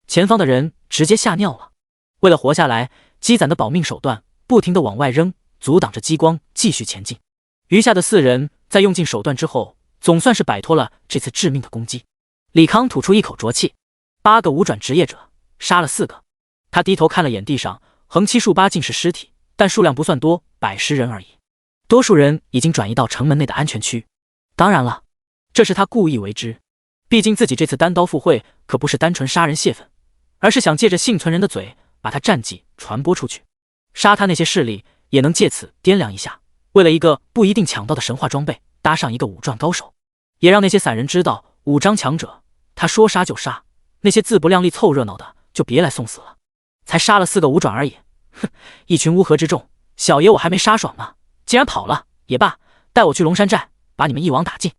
前方的人直接吓尿了。为了活下来，积攒的保命手段不停地往外扔，阻挡着激光继续前进。余下的4人在用尽手段之后，总算是摆脱了这次致命的攻击。李康吐出一口浊气，8个5转职业者杀了4个。他低头看了眼地上，横七竖八尽是尸体，但数量不算多，100、10人而已。多数人已经转移到城门内的安全区。当然了，这是他故意为之，毕竟自己这次单刀赴会可不是单纯杀人泄愤，而是想借着幸存人的嘴把他战绩传播出去，杀他那些势力也能借此掂量一下，为了一个不一定抢到的神话装备搭上一个5转高手，也让那些散人知道5张强者他说杀就杀，那些自不量力凑热闹的就别来送死了。才杀了4个5转而已，哼，一群乌合之众，小爷我还没杀爽呢，既然跑了也罢，带我去龙山寨把你们一网打尽。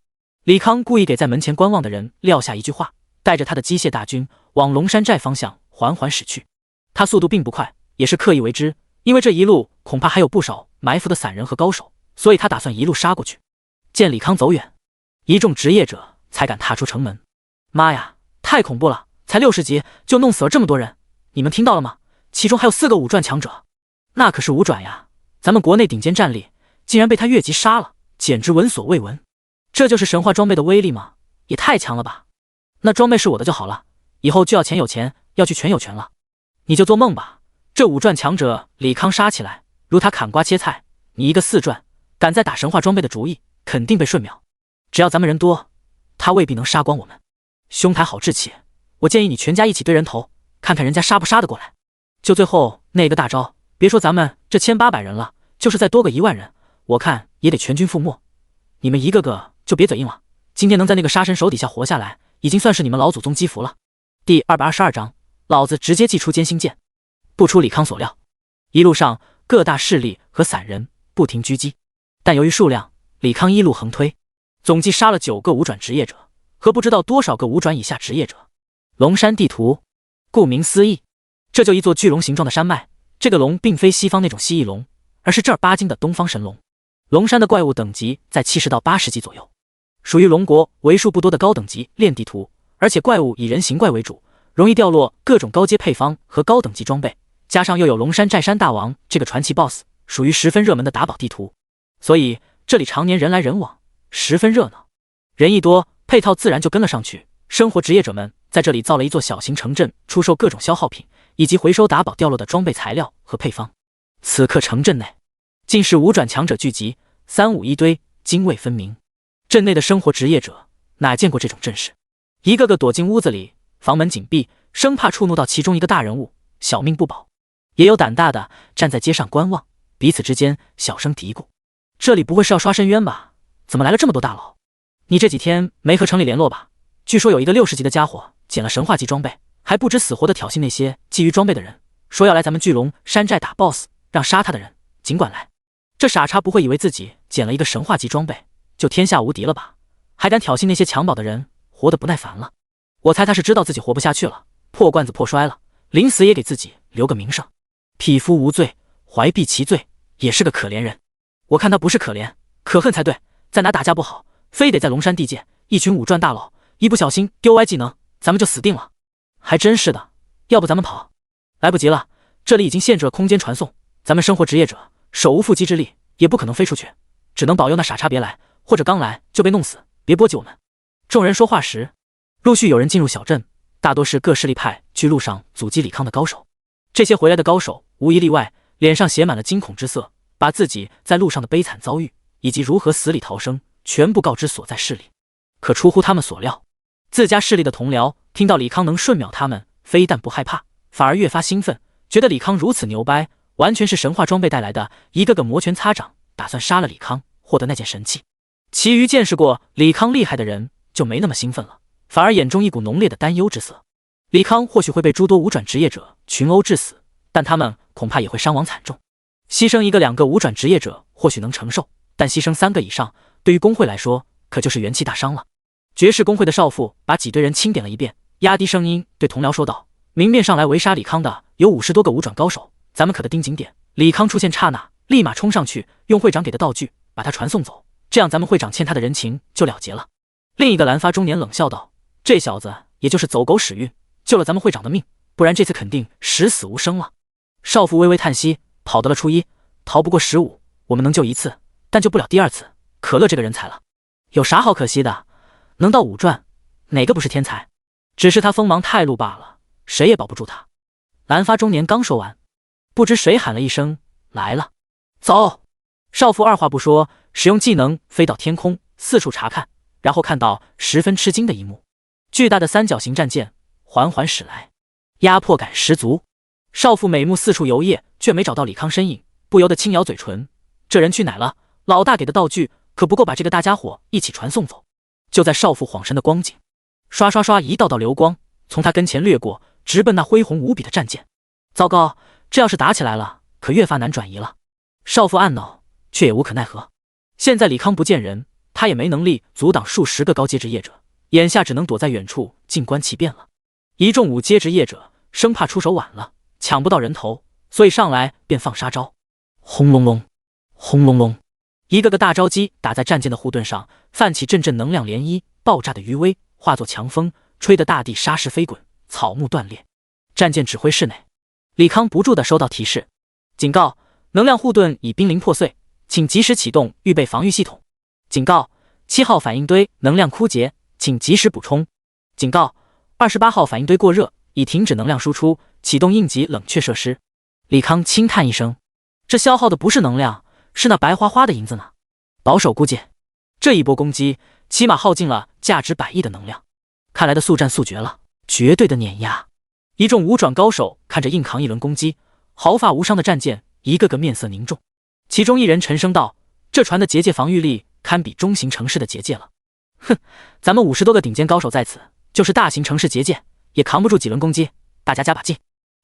李康故意给在门前观望的人撂下一句话，带着他的机械大军往龙山寨方向缓缓驶去。他速度并不快，也是刻意为之，因为这一路恐怕还有不少埋伏的散人和高手，所以他打算一路杀过去。见李康走远，一众职业者才敢踏出城门。妈呀，太恐怖了，才60级就弄死了这么多人，你们听到了吗？其中还有4个5转强者，那可是5转呀，咱们国内顶尖战力竟然被他越级杀了，简直闻所未闻。这就是神话装备的威力吗？也太强了吧！那装备是我的就好了，以后就要钱有钱，要去权有权了。你就做梦吧，这5转强者李康杀起来如他砍瓜切菜，你一个4转敢再打神话装备的主意，肯定被瞬秒。只要咱们人多，他未必能杀光我们。兄台好志气，我建议你全家一起堆人头，看看人家杀不杀得过来。就最后那个大招，别说咱们这1800人了，就是再多个10000人，我看也得全军覆没。你们一个个就别嘴硬了，今天能在那个杀神手底下活下来，已经算是你们老祖宗积福了。第222章，老子直接祭出歼星剑。不出李康所料，一路上各大势力和散人不停狙击，但由于数量，李康一路横推，总计杀了9个5转职业者和不知道多少个5转以下职业者。龙山地图，顾名思义，这就一座巨龙形状的山脉。这个龙并非西方那种蜥蜴龙，而是正儿八经的东方神龙。龙山的怪物等级在70到80级左右，属于龙国为数不多的高等级炼地图，而且怪物以人形怪为主，容易掉落各种高阶配方和高等级装备，加上又有龙山寨山大王这个传奇 BOSS， 属于十分热门的打宝地图，所以这里常年人来人往，十分热闹。人一多，配套自然就跟了上去。生活职业者们在这里造了一座小型城镇，出售各种消耗品，以及回收打宝掉落的装备材料和配方。此刻城镇内尽是5转强者聚集，3、5一堆，泾渭分明。镇内的生活职业者哪见过这种阵势，一个个躲进屋子里，房门紧闭，生怕触怒到其中一个大人物，小命不保。也有胆大的站在街上观望，彼此之间小声嘀咕：这里不会是要刷深渊吧？怎么来了这么多大佬？你这几天没和城里联络吧？据说有一个60级的家伙捡了神话级装备，还不知死活的挑衅那些觊觎装备的人，说要来咱们巨龙山寨打 BOSS， 让杀他的人尽管来。这傻叉不会以为自己捡了一个神话级装备就天下无敌了吧？还敢挑衅那些抢宝的人，活得不耐烦了。我猜他是知道自己活不下去了，破罐子破摔了，临死也给自己留个名声。匹夫无罪，怀璧其罪，也是个可怜人。我看他不是可怜，可恨才对。在哪打架不好，非得在龙山地界，一群5转大佬，一不小心丢歪技能，咱们就死定了。还真是的，要不咱们跑？来不及了，这里已经限制了空间传送，咱们生活职业者手无缚鸡之力，也不可能飞出去，只能保佑那傻叉别来，或者刚来就被弄死，别波及我们。众人说话时，陆续有人进入小镇，大多是各势力派去路上阻击李康的高手。这些回来的高手无一例外，脸上写满了惊恐之色，把自己在路上的悲惨遭遇以及如何死里逃生全部告知所在势力。可出乎他们所料，自家势力的同僚听到李康能瞬秒他们，非但不害怕，反而越发兴奋，觉得李康如此牛掰，完全是神话装备带来的，一个个摩拳擦掌，打算杀了李康，获得那件神器。其余见识过李康厉害的人就没那么兴奋了，反而眼中一股浓烈的担忧之色。李康或许会被诸多五转职业者群殴致死，但他们恐怕也会伤亡惨重。牺牲一个两个五转职业者或许能承受，但牺牲3个以上，对于工会来说可就是元气大伤了。绝世工会的少妇把几堆人清点了一遍，压低声音对同僚说道：明面上来围杀李康的有50多个五转高手，咱们可得盯紧点。李康出现刹那，立马冲上去，用会长给的道具把他传送走，这样咱们会长欠他的人情就了结了。另一个蓝发中年冷笑道：这小子也就是走狗屎运，救了咱们会长的命，不然这次肯定十死无生了。少妇微微叹息，跑到了初1，逃不过15，我们能救1次，但救不了第2次。可乐这个人才了，有啥好可惜的？能到5转，哪个不是天才？只是他锋芒太露罢了，谁也保不住他。蓝发中年刚说完，不知谁喊了一声：来了！走！少妇二话不说，使用技能飞到天空，四处查看，然后看到十分吃惊的一幕：巨大的3角形战舰缓缓驶来，压迫感十足。少妇美目四处游曳，却没找到李康身影，不由得轻咬嘴唇：这人去哪了？老大给的道具可不够把这个大家伙一起传送走。就在少妇恍神的光景，刷刷刷一道道流光从他跟前掠过，直奔那恢宏无比的战舰。糟糕，这要是打起来了，可越发难转移了。少妇暗恼，却也无可奈何。现在李康不见人，他也没能力阻挡数十个高阶职业者，眼下只能躲在远处静观其变了。一众5阶职业者生怕出手晚了，抢不到人头，所以上来便放杀招。轰隆隆，轰隆隆，一个个大招击打在战舰的护盾上，泛起阵阵能量涟漪，爆炸的余威化作强风，吹得大地沙石飞滚，草木断裂。战舰指挥室内，李康不住地收到提示：警告，能量护盾已濒临破碎，请及时启动预备防御系统。警告，7号反应堆能量枯竭，请及时补充。警告，28号反应堆过热，已停止能量输出，启动应急冷却设施。李康轻叹一声，这消耗的不是能量，是那白花花的银子呢。保守估计，这一波攻击起码耗尽了价值100亿的能量，看来的速战速决了，绝对的碾压。一众5转高手看着硬扛一轮攻击，毫发无伤的战舰一个个面色凝重。其中一人沉声道：这船的结界防御力堪比中型城市的结界了。哼，咱们50多个顶尖高手在此，就是大型城市结界也扛不住几轮攻击，大家加把劲。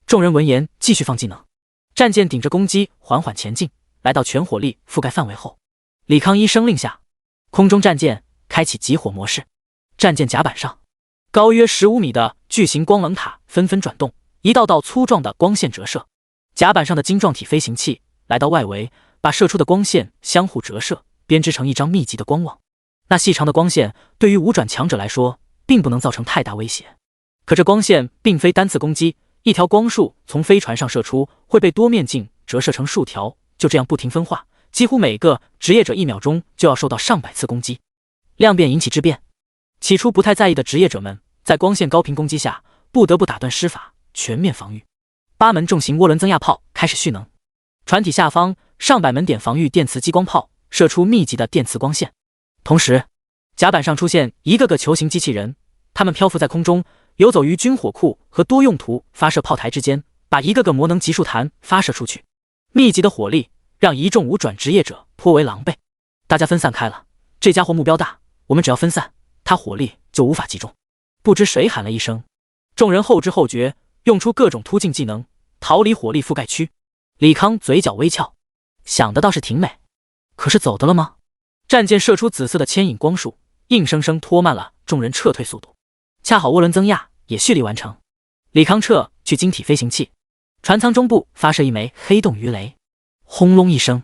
众人闻言继续放技能，战舰顶着攻击缓缓前进，来到全火力覆盖范围后，李康一声令下，空中战舰开启集火模式。战舰甲板上，高约15米的巨型光棱塔纷纷转动，一道道粗壮的光线折射。甲板上的晶状体飞行器来到外围，把射出的光线相互折射，编织成一张密集的光网。那细长的光线对于5转强者来说并不能造成太大威胁，可这光线并非单次攻击，一条光束从飞船上射出，会被多面镜折射成数条，就这样不停分化，几乎每个职业者1秒钟就要受到上百次攻击。量变引起质变，起初不太在意的职业者们在光线高频攻击下不得不打断施法，全面防御。8门重型涡轮增压炮开始蓄能，船体下方上百门点防御电磁激光炮射出密集的电磁光线。同时，甲板上出现一个个球形机器人，它们漂浮在空中，游走于军火库和多用途发射炮台之间，把一个个魔能集束弹发射出去。密集的火力让一众5转职业者颇为狼狈。大家分散开了，这家伙目标大，我们只要分散，他火力就无法集中。不知谁喊了一声，众人后知后觉，用出各种突进技能，逃离火力覆盖区。李康嘴角微翘，想的倒是挺美，可是走的了吗？战舰射出紫色的牵引光束，硬生生拖慢了众人撤退速度。恰好涡轮增压也蓄力完成，李康撤去晶体飞行器，船舱中部发射一枚黑洞鱼雷，轰隆一声，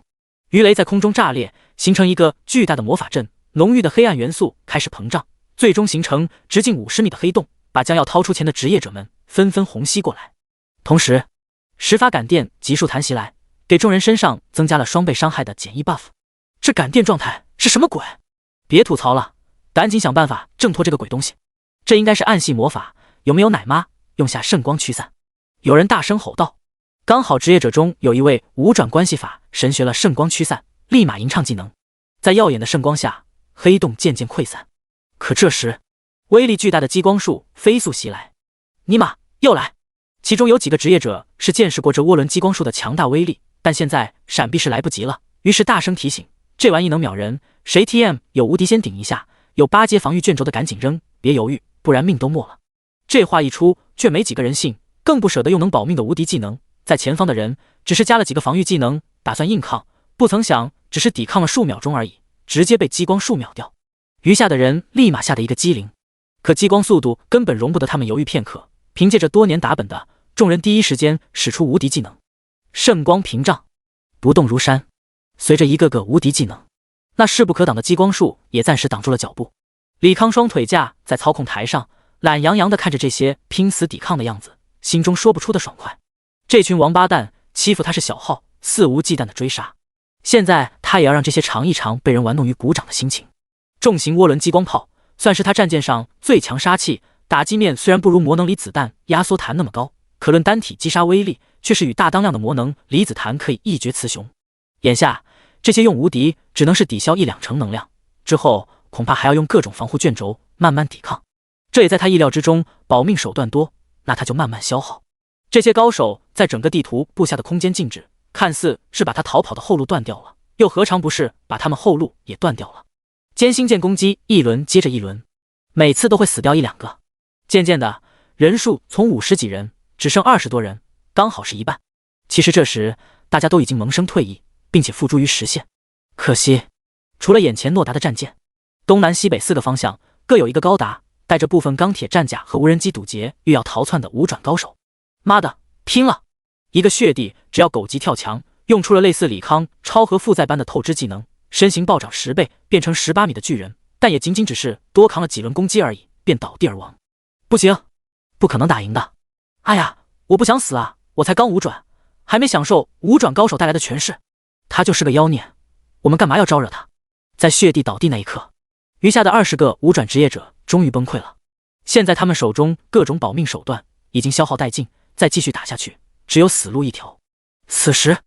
鱼雷在空中炸裂，形成一个巨大的魔法阵，浓郁的黑暗元素开始膨胀，最终形成直径50米的黑洞，把将要掏出钱的职业者们纷纷虹吸过来。同时10发感电急速弹袭来，给众人身上增加了双倍伤害的减1 buff。 这感电状态是什么鬼？别吐槽了，赶紧想办法挣脱这个鬼东西。这应该是暗系魔法，有没有奶妈用下圣光驱散？有人大声吼道。刚好职业者中有一位5转关系法神学了圣光驱散，立马吟唱技能，在耀眼的圣光下，黑洞渐渐溃散。可这时威力巨大的激光束飞速袭来，尼玛又来！其中有几个职业者是见识过这涡轮激光术的强大威力，但现在闪避是来不及了，于是大声提醒：这玩意能秒人，谁 TM 有无敌先顶一下，有8阶防御卷轴的赶紧扔，别犹豫，不然命都没了。这话一出，却没几个人信，更不舍得用能保命的无敌技能。在前方的人只是加了几个防御技能，打算硬抗，不曾想只是抵抗了数秒钟而已，直接被激光术秒掉。余下的人立马吓得一个机灵，可激光速度根本容不得他们犹豫片刻。凭借着多年打本的众人，第一时间使出无敌技能圣光屏障，不动如山。随着一个个无敌技能，那势不可挡的激光术也暂时挡住了脚步。李康双腿架在操控台上，懒洋洋地看着这些拼死抵抗的样子，心中说不出的爽快。这群王八蛋欺负他是小号，肆无忌惮的追杀，现在他也要让这些尝一尝被人玩弄于股掌的心情。重型涡轮激光炮算是他战舰上最强杀器，打击面虽然不如魔能离子弹压缩弹那么高，可论单体击杀威力，却是与大当量的魔能离子弹可以一决雌雄。眼下这些用无敌只能是抵消1-2成能量，之后恐怕还要用各种防护卷轴慢慢抵抗，这也在他意料之中。保命手段多，那他就慢慢消耗。这些高手在整个地图布下的空间静止，看似是把他逃跑的后路断掉了，又何尝不是把他们后路也断掉了。歼星舰攻击一轮接着一轮，每次都会死掉1-2个。渐渐的，人数从50几人只剩20多人，刚好是一半。其实这时大家都已经萌生退役，并且付诸于实现。可惜除了眼前诺达的战舰，东南西北4个方向各有一个高达带着部分钢铁战甲和无人机堵截欲要逃窜的5转高手。妈的，拼了！一个血帝只要狗急跳墙，用出了类似李康超核负载般的透支技能，身形暴涨10倍，变成18米的巨人，但也仅仅只是多扛了几轮攻击而已，便倒地而亡。不行，不可能打赢的。哎呀，我不想死啊，我才刚5转，还没享受5转高手带来的权势。他就是个妖孽，我们干嘛要招惹他？在血帝倒地那一刻，余下的20个5转职业者终于崩溃了。现在他们手中各种保命手段已经消耗殆尽，再继续打下去，只有死路一条。此时，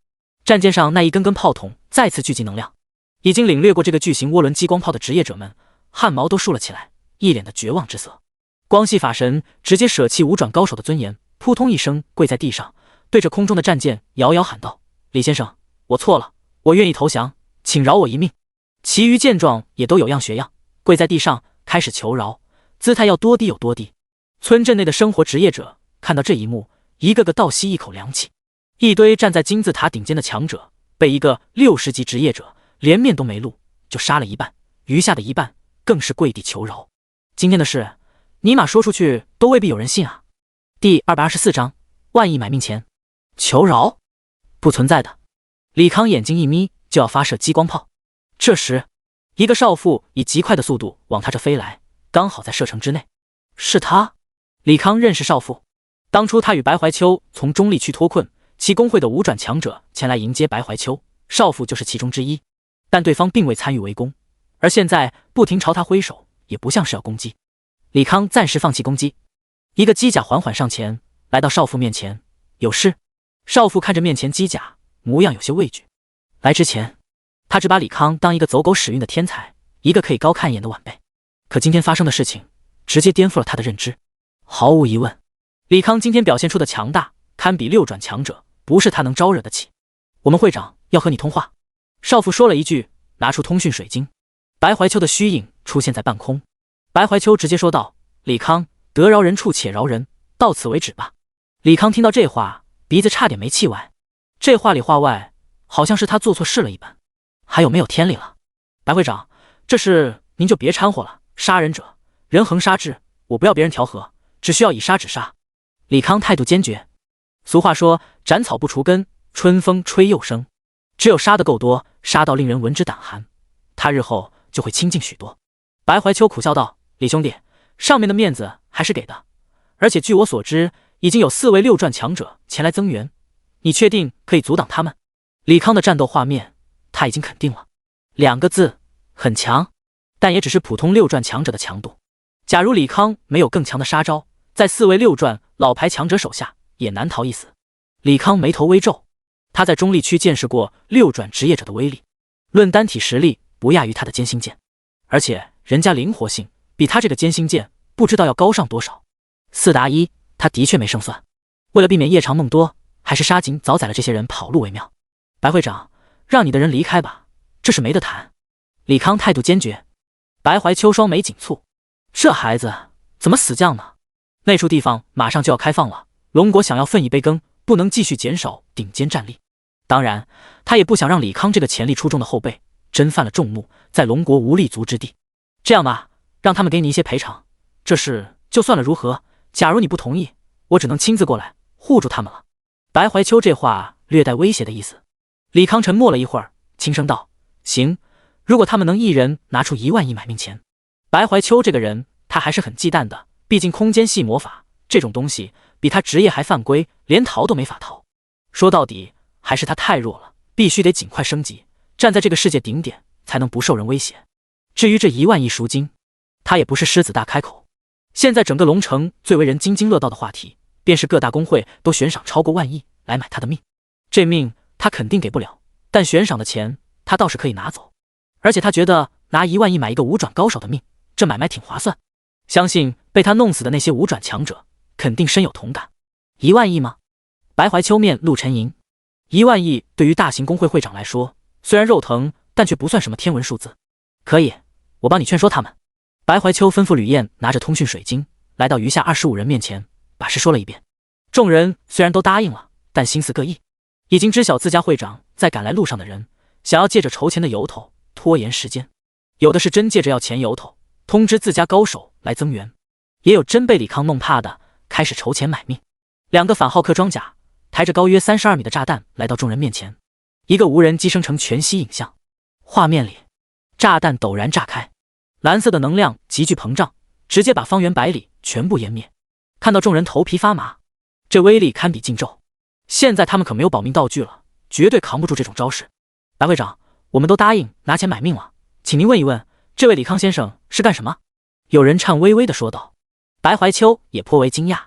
战舰上那一根根炮筒再次聚集能量，已经领略过这个巨型涡轮激光炮的职业者们，汗毛都竖了起来，一脸的绝望之色。光系法神直接舍弃5转高手的尊严，扑通一声跪在地上，对着空中的战舰遥遥喊道：“李先生，我错了，我愿意投降，请饶我一命。”其余剑壮也都有样学样，跪在地上开始求饶，姿态要多低有多低。村镇内的生活职业者看到这一幕，一个个倒吸一口凉气。一堆站在金字塔顶尖的强者被一个60级职业者连面都没露就杀了一半，余下的一半更是跪地求饶。今天的事尼玛说出去都未必有人信啊。第224章，万亿买命钱。求饶？不存在的。李康眼睛一眯，就要发射激光炮。这时，一个少妇以极快的速度往他这飞来，刚好在射程之内。是他？李康认识少妇，当初他与白怀秋从中立区脱困，其工会的5转强者前来迎接白怀秋，少妇就是其中之一。但对方并未参与围攻，而现在不停朝他挥手，也不像是要攻击。李康暂时放弃攻击，一个机甲缓缓上前，来到少妇面前。有事？少妇看着面前机甲，模样有些畏惧。来之前，他只把李康当一个走狗使运的天才，一个可以高看一眼的晚辈。可今天发生的事情，直接颠覆了他的认知。毫无疑问，李康今天表现出的强大，堪比6转强者，不是他能招惹得起。我们会长要和你通话。少妇说了一句，拿出通讯水晶。白怀秋的虚影出现在半空。白怀秋直接说道：“李康，得饶人处且饶人，到此为止吧。”李康听到这话，鼻子差点没气歪。这话里话外，好像是他做错事了一般。还有没有天理了？白会长，这事您就别掺和了。杀人者，人恒杀之，我不要别人调和，只需要以杀止杀。李康态度坚决。俗话说，斩草不除根，春风吹又生。只有杀得够多，杀到令人闻之胆寒，他日后就会清静许多。白怀秋苦笑道：“李兄弟，上面的面子还是给的，而且据我所知，已经有4位6转强者前来增援，你确定可以阻挡他们？”李康的战斗画面，他已经肯定了，2个字：很强，但也只是普通6转强者的强度。假如李康没有更强的杀招，在4位6转老牌强者手下，也难逃一死。李康眉头微皱，他在中立区见识过6转职业者的威力，论单体实力不亚于他的歼星剑，而且人家灵活性比他这个歼星剑不知道要高上多少。4打1，他的确没胜算。为了避免夜长梦多，还是杀紧早宰了这些人跑路为妙。白会长，让你的人离开吧，这是没得谈。李康态度坚决。白怀秋双眉紧蹙，这孩子怎么死犟呢？那处地方马上就要开放了，龙国想要分一杯羹，不能继续减少顶尖战力。当然，他也不想让李康这个潜力出众的后辈真犯了众怒，在龙国无立足之地。这样吧，让他们给你一些赔偿，这事就算了如何？假如你不同意，我只能亲自过来护住他们了。白怀秋这话略带威胁的意思。李康沉默了一会儿，轻声道：行，如果他们能一人拿出1万亿买命钱。白怀秋这个人他还是很忌惮的，毕竟空间系魔法这种东西比他职业还犯规，连逃都没法逃。说到底还是他太弱了，必须得尽快升级，站在这个世界顶点才能不受人威胁。至于这1万亿赎金，他也不是狮子大开口。现在整个龙城最为人津津乐道的话题，便是各大公会都悬赏超过1万亿来买他的命。这命他肯定给不了，但悬赏的钱他倒是可以拿走。而且他觉得拿1万亿买一个5转高手的命，这买卖挺划算。相信被他弄死的那些5转强者肯定深有同感。1万亿吗？白怀秋面露沉吟。1万亿对于大型公会会长来说，虽然肉疼，但却不算什么天文数字。可以，我帮你劝说他们。白怀秋吩咐吕燕拿着通讯水晶，来到余下25人面前，把事说了一遍。众人虽然都答应了，但心思各异，已经知晓自家会长在赶来路上的人，想要借着筹钱的由头拖延时间。有的是真借着要钱由头通知自家高手来增援，也有真被李康弄怕的，开始筹钱买命。2个反浩克装甲抬着高约32米的炸弹来到众人面前，一个无人机生成全息影像，画面里炸弹陡然炸开，蓝色的能量急剧膨胀，直接把方圆100里全部湮灭。看到众人头皮发麻，这威力堪比禁咒。现在他们可没有保命道具了，绝对扛不住这种招式。白会长，我们都答应拿钱买命了，请您问一问，这位李康先生是干什么？有人颤巍巍地说道。白怀秋也颇为惊讶，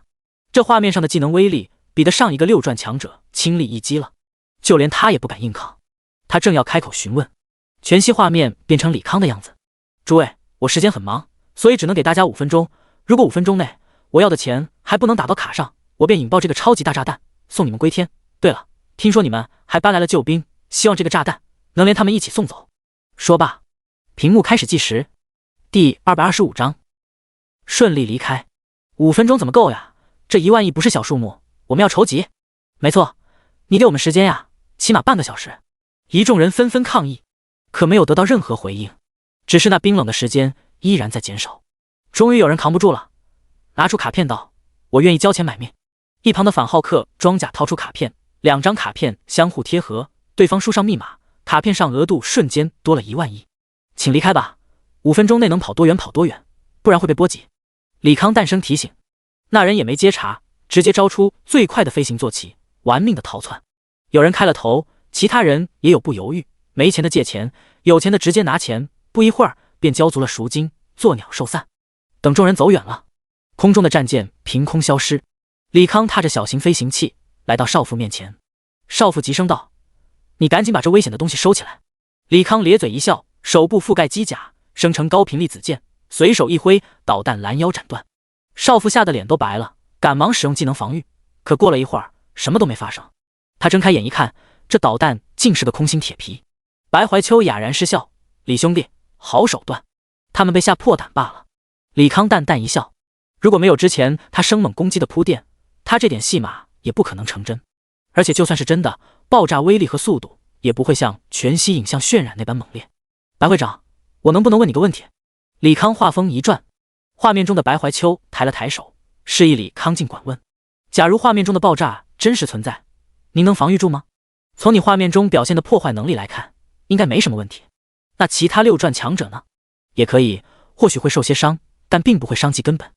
这画面上的技能威力比得上一个6转强者亲历一击了，就连他也不敢硬抗。他正要开口询问，全息画面变成李康的样子。诸位，我时间很忙，所以只能给大家5分钟，如果5分钟内我要的钱还不能打到卡上，我便引爆这个超级大炸弹，送你们归天。对了，听说你们还搬来了救兵，希望这个炸弹能连他们一起送走。说罢，屏幕开始计时。第225章，顺利离开。5分钟怎么够呀？这1万亿不是小数目，我们要筹集。没错，你给我们时间呀，起码半个小时。一众人纷纷抗议，可没有得到任何回应，只是那冰冷的时间依然在减少。终于有人扛不住了，拿出卡片道：我愿意交钱买命。一旁的反浩克装甲掏出卡片，2张卡片相互贴合，对方输上密码，卡片上额度瞬间多了1万亿。请离开吧，5分钟内能跑多远跑多远，不然会被波及。李康淡声提醒。那人也没接茬，直接招出最快的飞行坐骑，玩命的逃窜。有人开了头，其他人也有不犹豫，没钱的借钱，有钱的直接拿钱，不一会儿便交足了赎金，作鸟兽散。等众人走远了，空中的战舰凭空消失。李康踏着小型飞行器来到少妇面前，少妇急声道：你赶紧把这危险的东西收起来。李康咧嘴一笑，手部覆盖机甲，生成高频粒子箭，随手一挥，导弹拦腰斩断。少妇吓得脸都白了，赶忙使用技能防御，可过了一会儿，什么都没发生。他睁开眼一看，这导弹竟是个空心铁皮。白怀秋哑然失笑：李兄弟，好手段，他们被吓破胆罢了。李康淡淡一笑，如果没有之前他生猛攻击的铺垫，他这点戏码也不可能成真。而且就算是真的，爆炸威力和速度也不会像全息影像渲染那般猛烈。白会长，我能不能问你个问题？李康话锋一转，画面中的白怀秋抬了抬手，示意李康尽管问。假如画面中的爆炸真实存在，您能防御住吗？从你画面中表现的破坏能力来看，应该没什么问题。那其他6转强者呢？也可以，或许会受些伤，但并不会伤及根本。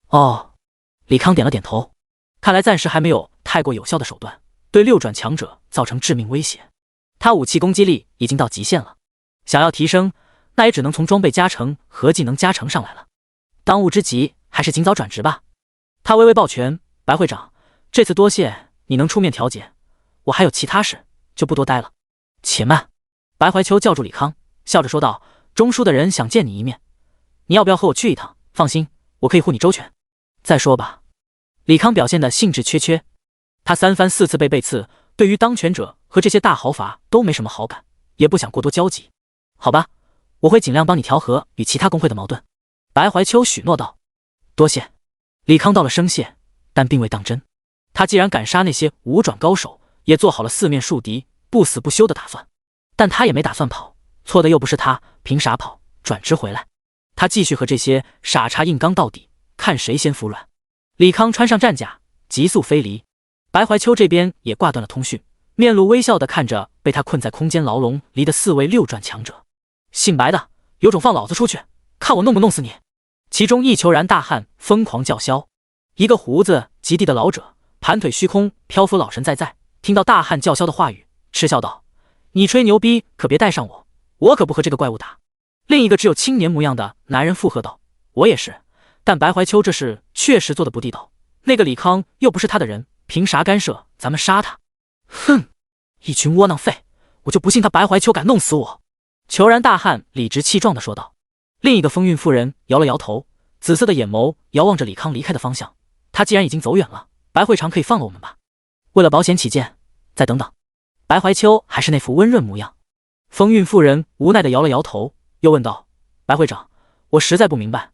哦，李康点了点头，看来暂时还没有太过有效的手段对6转强者造成致命威胁。他武器攻击力已经到极限了，想要提升，那也只能从装备加成和技能加成上来了。当务之急还是尽早转职吧。他微微抱拳：白会长，这次多谢你能出面调解，我还有其他事，就不多待了。且慢！白怀秋叫住李康，笑着说道：中枢的人想见你一面，你要不要和我去一趟？放心，我可以护你周全。再说吧。李康表现得兴致缺缺。他3番4次被背刺，对于当权者和这些大豪阀都没什么好感，也不想过多交集。好吧，我会尽量帮你调和与其他工会的矛盾。白怀秋许诺道。多谢。李康道了声谢，但并未当真。他既然敢杀那些武转高手，也做好了四面树敌、不死不休的打算。但他也没打算跑，错的又不是他，凭啥跑？转职回来，他继续和这些傻叉硬刚到底，看谁先服软。李康穿上战甲，急速飞离。白怀秋这边也挂断了通讯，面露微笑地看着被他困在空间牢笼里的4位6转强者。姓白的，有种放老子出去，看我弄不弄死你！其中一虬髯大汉疯狂叫嚣，一个胡子及地的老者盘腿虚空，漂浮老神在，听到大汉叫嚣的话语，嗤笑道：“你吹牛逼可别带上我，我可不和这个怪物打。”另一个只有青年模样的男人附和道：“我也是，但白怀秋这事确实做得不地道，那个李康又不是他的人，凭啥干涉咱们杀他？”哼，一群窝囊废，我就不信他白怀秋敢弄死我！虬髯大汉理直气壮地说道。另一个风韵妇人摇了摇头，紫色的眼眸遥望着李康离开的方向。他既然已经走远了，白会长可以放了我们吧？为了保险起见，再等等。白怀秋还是那副温润模样。风韵妇人无奈地摇了摇头，又问道：“白会长，我实在不明白，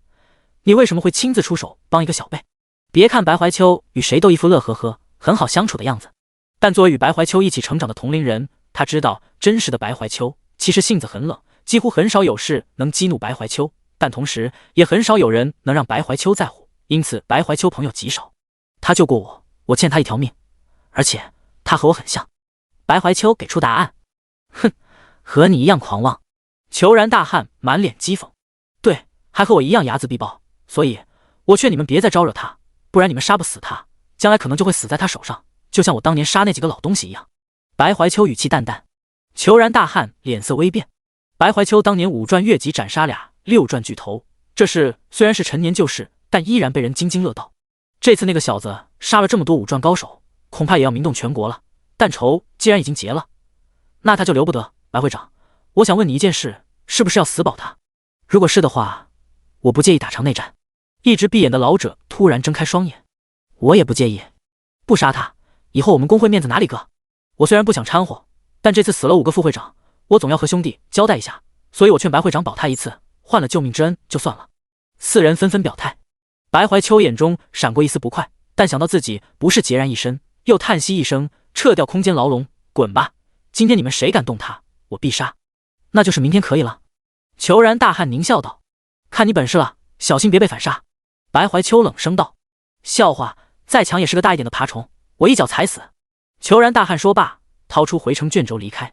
你为什么会亲自出手帮一个小辈？别看白怀秋与谁都一副乐呵呵、很好相处的样子，但作为与白怀秋一起成长的同龄人，他知道真实的白怀秋其实性子很冷，几乎很少有事能激怒白怀秋，但同时也很少有人能让白怀秋在乎，因此白怀秋朋友极少。他救过我，我欠他一条命，而且他和我很像。”白怀秋给出答案。哼，和你一样狂妄。虬髯大汉满脸讥讽。对，还和我一样睚眦必报，所以我劝你们别再招惹他，不然你们杀不死他，将来可能就会死在他手上，就像我当年杀那几个老东西一样。白怀秋语气淡淡。虬髯大汉脸色微变。白怀秋当年5转越级斩杀俩6转巨头，这事虽然是陈年旧事，但依然被人津津乐道。这次那个小子杀了这么多5转高手，恐怕也要名动全国了。但仇既然已经结了，那他就留不得。白会长，我想问你一件事，是不是要死保他？如果是的话，我不介意打场内战。一直闭眼的老者突然睁开双眼。我也不介意，不杀他，以后我们工会面子哪里搁？我虽然不想掺和，但这次死了5个副会长，我总要和兄弟交代一下，所以我劝白会长保他一次，换了救命之恩就算了。4人纷纷表态。白怀秋眼中闪过一丝不快，但想到自己不是孑然一身，又叹息一声，撤掉空间牢笼，滚吧！今天你们谁敢动他，我必杀。那就是明天可以了。虬髯大汉狞笑道：“看你本事了，小心别被反杀。”白怀秋冷声道：“笑话，再强也是个大一点的爬虫，我一脚踩死。”虬髯大汉说罢，掏出回程卷轴离开。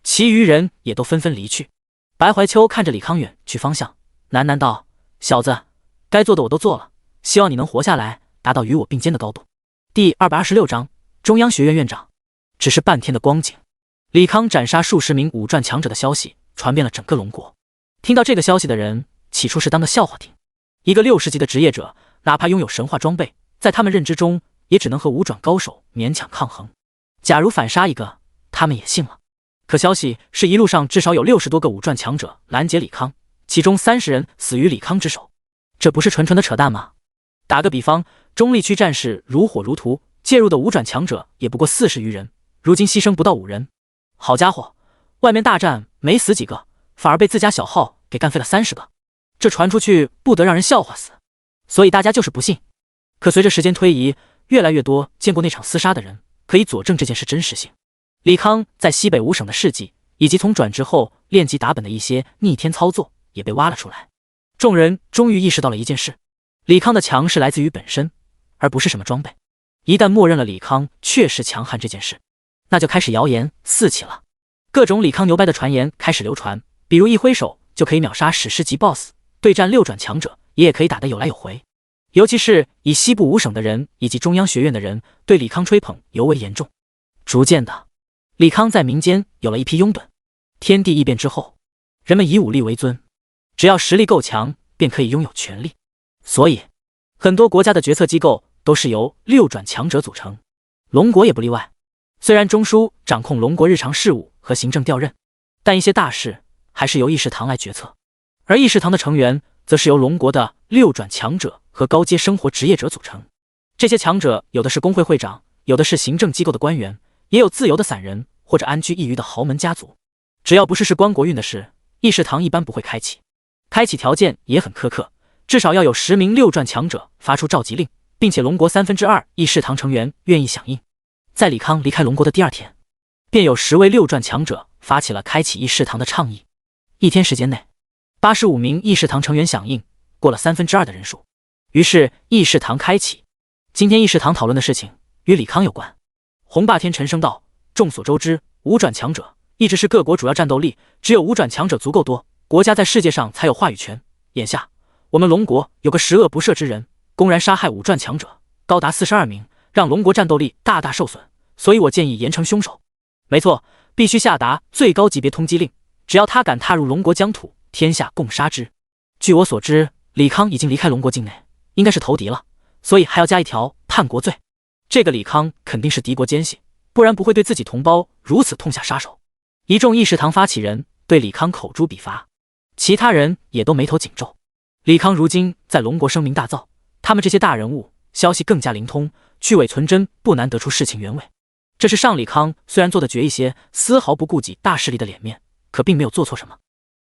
其余人也都纷纷离去。白怀秋看着李康远去方向，喃喃道：“小子，该做的我都做了，希望你能活下来，达到与我并肩的高度。”第226章中央学院院长。只是半天的光景，李康斩杀数十名5转强者的消息传遍了整个龙国。听到这个消息的人，起初是当个笑话听。一个60级的职业者，哪怕拥有神话装备，在他们认知中也只能和5转高手勉强抗衡。假如反杀一个，他们也信了。可消息是一路上至少有60多个5转强者拦截李康，其中30人死于李康之手。这不是纯纯的扯淡吗？打个比方，中立区战事如火如荼，介入的5转强者也不过40余人，如今牺牲不到5人。好家伙，外面大战没死几个，反而被自家小号给干飞了30个，这传出去不得让人笑话死。所以大家就是不信。可随着时间推移，越来越多见过那场厮杀的人可以佐证这件事真实性。李康在西北5省的事迹，以及从转职后练级打本的一些逆天操作也被挖了出来。众人终于意识到了一件事，李康的强是来自于本身，而不是什么装备。一旦默认了李康确实强悍这件事，那就开始谣言四起了。各种李康牛掰的传言开始流传，比如一挥手就可以秒杀史诗级 BOSS， 对战6转强者也可以打得有来有回。尤其是以西部5省的人以及中央学院的人对李康吹捧尤为严重。逐渐的，李康在民间有了一批拥趸。天地异变之后，人们以武力为尊，只要实力够强，便可以拥有权力。所以，很多国家的决策机构都是由6转强者组成，龙国也不例外。虽然中枢掌控龙国日常事务和行政调任，但一些大事还是由议事堂来决策，而议事堂的成员则是由龙国的6转强者和高阶生活职业者组成。这些强者有的是工会会长，有的是行政机构的官员，也有自由的散人或者安居一隅的豪门家族。只要不是关国运的事，议事堂一般不会开启。开启条件也很苛刻，至少要有10名六传强者发出召集令，并且龙国2/3议事堂成员愿意响应。在李康离开龙国的第2天，便有10位六传强者发起了开启议事堂的倡议。1天时间内，85名议事堂成员响应，过了2/3的人数。于是议事堂开启。今天议事堂讨论的事情与李康有关。洪霸天沉声道：众所周知，五转强者一直是各国主要战斗力，只有五转强者足够多，国家在世界上才有话语权。眼下我们龙国有个十恶不赦之人，公然杀害五转强者，高达42名，让龙国战斗力大大受损，所以我建议严惩凶手。没错，必须下达最高级别通缉令，只要他敢踏入龙国疆土，天下共杀之。据我所知，李康已经离开龙国境内，应该是投敌了，所以还要加一条叛国罪。这个李康肯定是敌国奸细，不然不会对自己同胞如此痛下杀手。一众议事堂发起人对李康口诛笔伐，其他人也都眉头紧皱。李康如今在龙国声名大噪，他们这些大人物消息更加灵通，去伪存真，不难得出事情原委。这是上李康虽然做得绝一些，丝毫不顾及大势力的脸面，可并没有做错什么。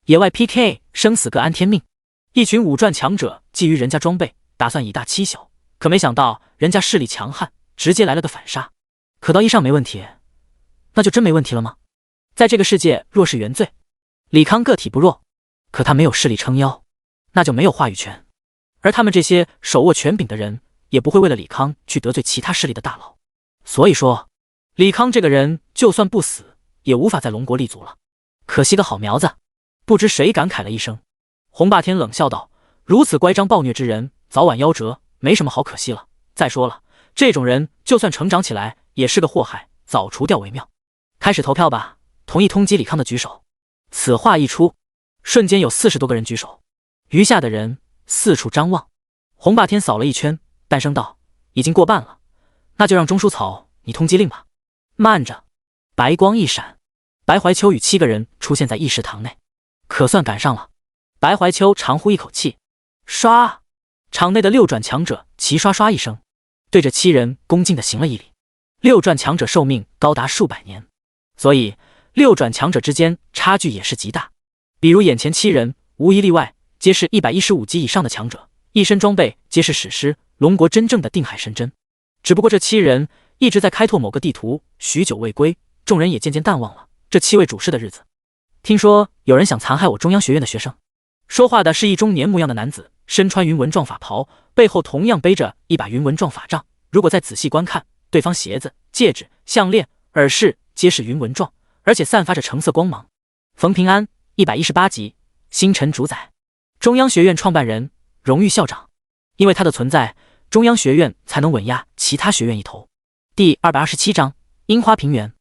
野外 PK 生死各安天命，一群五转强者觊觎人家装备，打算以大欺小，可没想到人家势力强悍，直接来了个反杀。可到衣上没问题，那就真没问题了吗？在这个世界，若是原罪，李康个体不弱，可他没有势力撑腰，那就没有话语权。而他们这些手握权柄的人，也不会为了李康去得罪其他势力的大佬。所以说，李康这个人就算不死，也无法在龙国立足了。可惜个好苗子！不知谁感慨了一声。洪霸天冷笑道：如此乖张暴虐之人，早晚夭折，没什么好可惜了。再说了，这种人就算成长起来，也是个祸害，早除掉为妙。开始投票吧，同意通缉李康的举手。此话一出，瞬间有40多个人举手，余下的人四处张望。洪霸天扫了一圈，淡声道：已经过半了，那就让钟书草你通缉令吧。慢着！白光一闪，白怀秋与7个人出现在议事堂内，可算赶上了。白怀秋长呼一口气，唰！场内的六转强者齐刷刷一声，对着7人恭敬地行了一礼。六转强者寿命高达数百年，所以六转强者之间差距也是极大。比如眼前7人，无一例外，皆是115级以上的强者，一身装备皆是史诗，龙国真正的定海神针。只不过这7人一直在开拓某个地图，许久未归，众人也渐渐淡忘了这7位主事的日子。听说有人想残害我中央学院的学生。说话的是一中年模样的男子，身穿云纹状法袍，背后同样背着一把云纹状法杖。如果再仔细观看，对方鞋子、戒指、项链、耳饰皆是云纹状，而且散发着橙色光芒。冯平安，118级，星辰主宰，中央学院创办人，荣誉校长。因为他的存在，中央学院才能稳压其他学院一头。第227章樱花平原。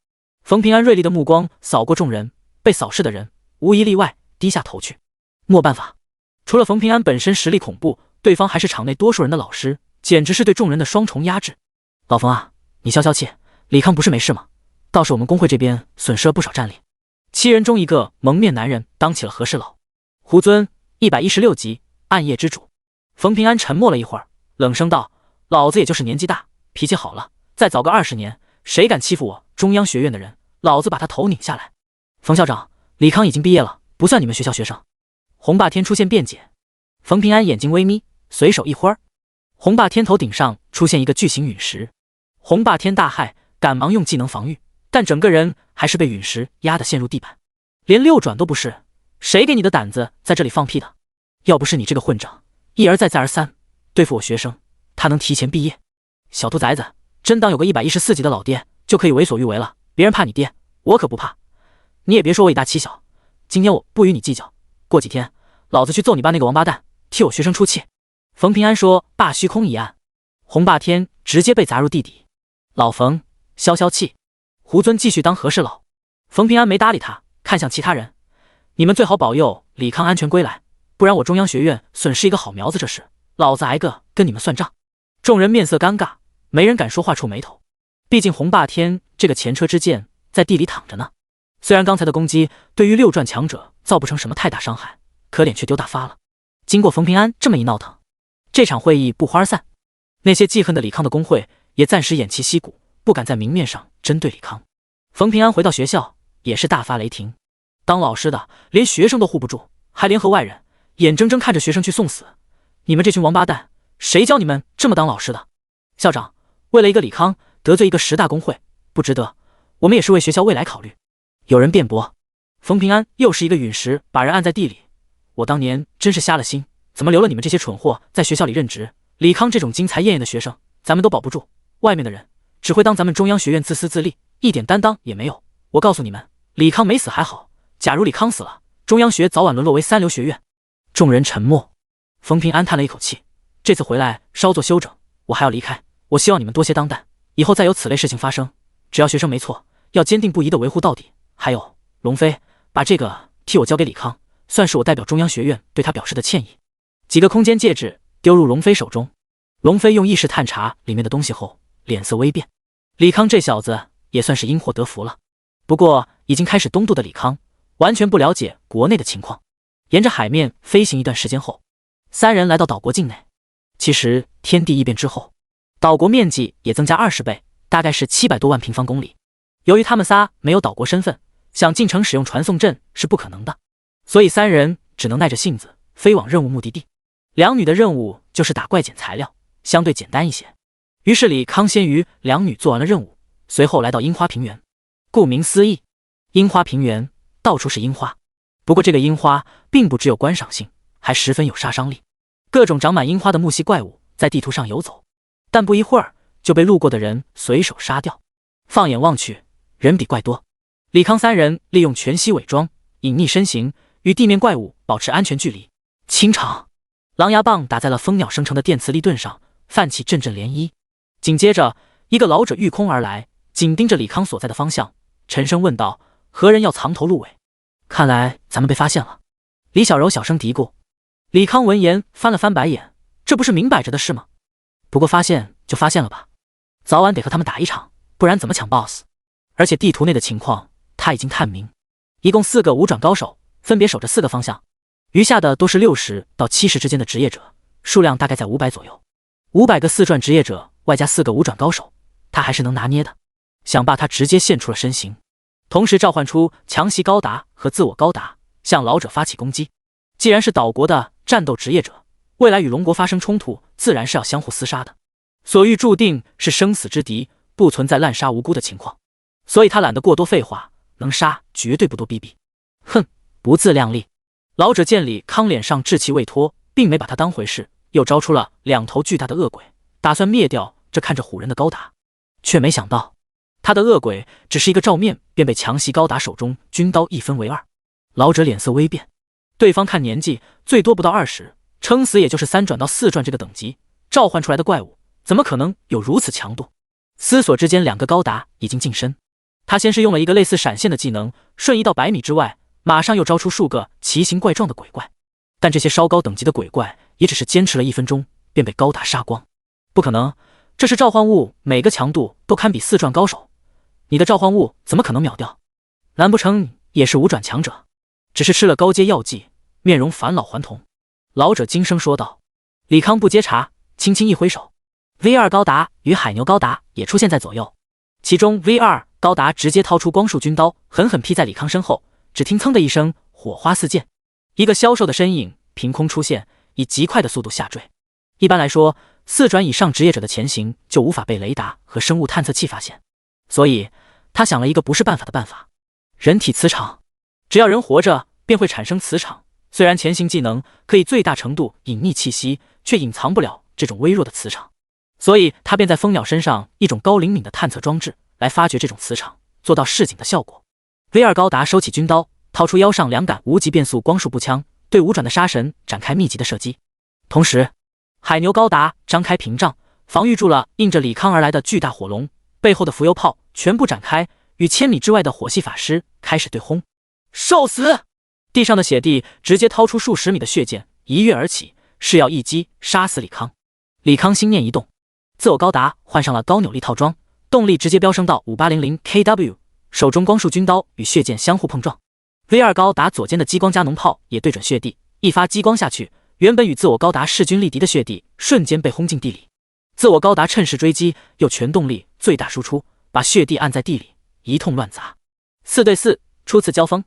冯平安锐利的目光扫过众人，被扫视的人无一例外低下头去。没办法，除了冯平安本身实力恐怖，对方还是场内多数人的老师，简直是对众人的双重压制。老冯啊，你消消气，李康不是没事吗？倒是我们工会这边损失了不少战力。7人中一个蒙面男人当起了和事佬。胡尊，116级，暗夜之主。冯平安沉默了一会儿，冷声道：老子也就是年纪大，脾气好了，再早个20年，谁敢欺负我中央学院的人，老子把他头拧下来。冯校长，李康已经毕业了，不算你们学校学生。洪霸天出现辩解。冯平安眼睛微眯，随手一挥儿，洪霸天头顶上出现一个巨型陨石。洪霸天大骇，赶忙用技能防御，但整个人还是被陨石压得陷入地板。连6转都不是，谁给你的胆子在这里放屁的？要不是你这个混账，一而再再而三对付我学生，他能提前毕业？小兔崽子，真当有个114级的老爹就可以为所欲为了？别人怕你爹，我可不怕。你也别说我以大欺小，今天我不与你计较，过几天老子去揍你爸那个王八蛋，替我学生出气。冯平安说罢，虚空一暗，洪霸天直接被砸入地底。老冯，消消气。胡尊继续当和事佬。冯平安没搭理他，看向其他人，你们最好保佑李康安全归来，不然我中央学院损失一个好苗子，这事老子挨个跟你们算账。众人面色尴尬，没人敢说话触眉头。毕竟洪霸天这个前车之鉴在地里躺着呢。虽然刚才的攻击对于6转强者造不成什么太大伤害，可脸却丢大发了。经过冯平安这么一闹腾，这场会议不欢而散。那些记恨的李康的工会也暂时偃旗息鼓，不敢在明面上针对李康。冯平安回到学校也是大发雷霆，当老师的连学生都护不住，还联合外人，眼睁睁看着学生去送死。你们这群王八蛋，谁教你们这么当老师的？校长，为了一个李康得罪一个10大工会，不值得，我们也是为学校未来考虑。有人辩驳。冯平安又是一个陨石把人按在地里，我当年真是瞎了心，怎么留了你们这些蠢货在学校里任职？李康这种金才艳艳的学生，咱们都保不住，外面的人只会当咱们中央学院自私自利，一点担当也没有。我告诉你们，李康没死还好，假如李康死了，中央学早晚沦落为3流学院。众人沉默。冯平安叹了一口气，这次回来稍作休整，我还要离开。我希望你们多些当担，以后再有此类事情发生，只要学生没错，要坚定不移地维护到底。还有龙飞，把这个替我交给李康，算是我代表中央学院对他表示的歉意。几个空间戒指丢入龙飞手中，龙飞用意识探查里面的东西后，脸色微变。李康这小子也算是因祸得福了。不过已经开始东渡的李康完全不了解国内的情况。沿着海面飞行一段时间后，3人来到岛国境内。其实天地异变之后，岛国面积也增加20倍，大概是700多万平方公里。由于他们仨没有岛国身份，想进城使用传送阵是不可能的，所以3人只能耐着性子飞往任务目的地。两女的任务就是打怪捡材料，相对简单一些。于是李康先于两女做完了任务，随后来到樱花平原。顾名思义，樱花平原到处是樱花，不过这个樱花并不只有观赏性，还十分有杀伤力。各种长满樱花的木系怪物在地图上游走，但不一会儿就被路过的人随手杀掉。放眼望去，人比怪多。李康3人利用全息伪装，隐匿身形，与地面怪物保持安全距离。清场，狼牙棒打在了蜂鸟生成的电磁力盾上，泛起阵阵涟漪。紧接着，一个老者御空而来，紧盯着李康所在的方向，沉声问道：“何人要藏头露尾？”看来咱们被发现了。李小柔小声嘀咕。李康闻言翻了翻白眼，这不是明摆着的事吗？不过发现就发现了吧，早晚得和他们打一场，不然怎么抢 BOSS？ 而且地图内的情况他已经探明，一共4个5转高手，分别守着4个方向，余下的都是60到70之间的职业者，数量大概在500左右。500个4转职业者外加4个5转高手，他还是能拿捏的。想罢他直接现出了身形，同时召唤出强袭高达和自我高达，向老者发起攻击。既然是岛国的战斗职业者，未来与龙国发生冲突，自然是要相互厮杀的。所遇注定是生死之敌，不存在滥杀无辜的情况，所以他懒得过多废话，能杀绝对不多逼逼。哼，不自量力。老者见李康脸上稚气未脱，并没把他当回事，又招出了2头巨大的恶鬼，打算灭掉这看着唬人的高达，却没想到他的恶鬼只是一个照面，便被强袭高达手中军刀一分为2。老者脸色微变，对方看年纪最多不到20，撑死也就是3转到4转这个等级，召唤出来的怪物怎么可能有如此强度？思索之间，2个高达已经近身。他先是用了一个类似闪现的技能，瞬移到100米之外，马上又招出数个奇形怪状的鬼怪。但这些稍高等级的鬼怪也只是坚持了1分钟，便被高达杀光。不可能，这是召唤物，每个强度都堪比4转高手，你的召唤物怎么可能秒掉？难不成也是5转强者？只是吃了高阶药剂，面容返老还童。老者惊声说道。李康不接茬，轻轻一挥手， V2 高达与海牛高达也出现在左右，其中 V2 高达直接掏出光束军刀，狠狠劈在李康身后，只听噌的一声，火花四溅，一个消瘦的身影凭空出现，以极快的速度下坠。一般来说，4转以上职业者的前行就无法被雷达和生物探测器发现，所以他想了一个不是办法的办法：人体磁场。只要人活着，便会产生磁场。虽然前行技能可以最大程度隐匿气息，却隐藏不了这种微弱的磁场，所以他便在蜂鸟身上一种高灵敏的探测装置来发掘这种磁场，做到示警的效果。V2 高达收起军刀，掏出腰上2杆无极变速光束步枪，对5转的杀神展开密集的射击。同时，海牛高达张开屏障，防御住了印着李康而来的巨大火龙，背后的浮游炮全部展开，与1000米之外的火系法师开始对轰。受死！地上的血帝直接掏出数十米的血剑，一跃而起，誓要一击杀死李康。李康心念一动，自我高达换上了高扭力套装，动力直接飙升到5800 kW， 手中光束军刀与血剑相互碰撞。V2 高达左肩的激光加农炮也对准血帝，一发激光下去，原本与自我高达势均力敌的血帝瞬间被轰进地里。自我高达趁势追击，又全动力最大输出，把血帝按在地里一通乱砸。4对4，初次交锋，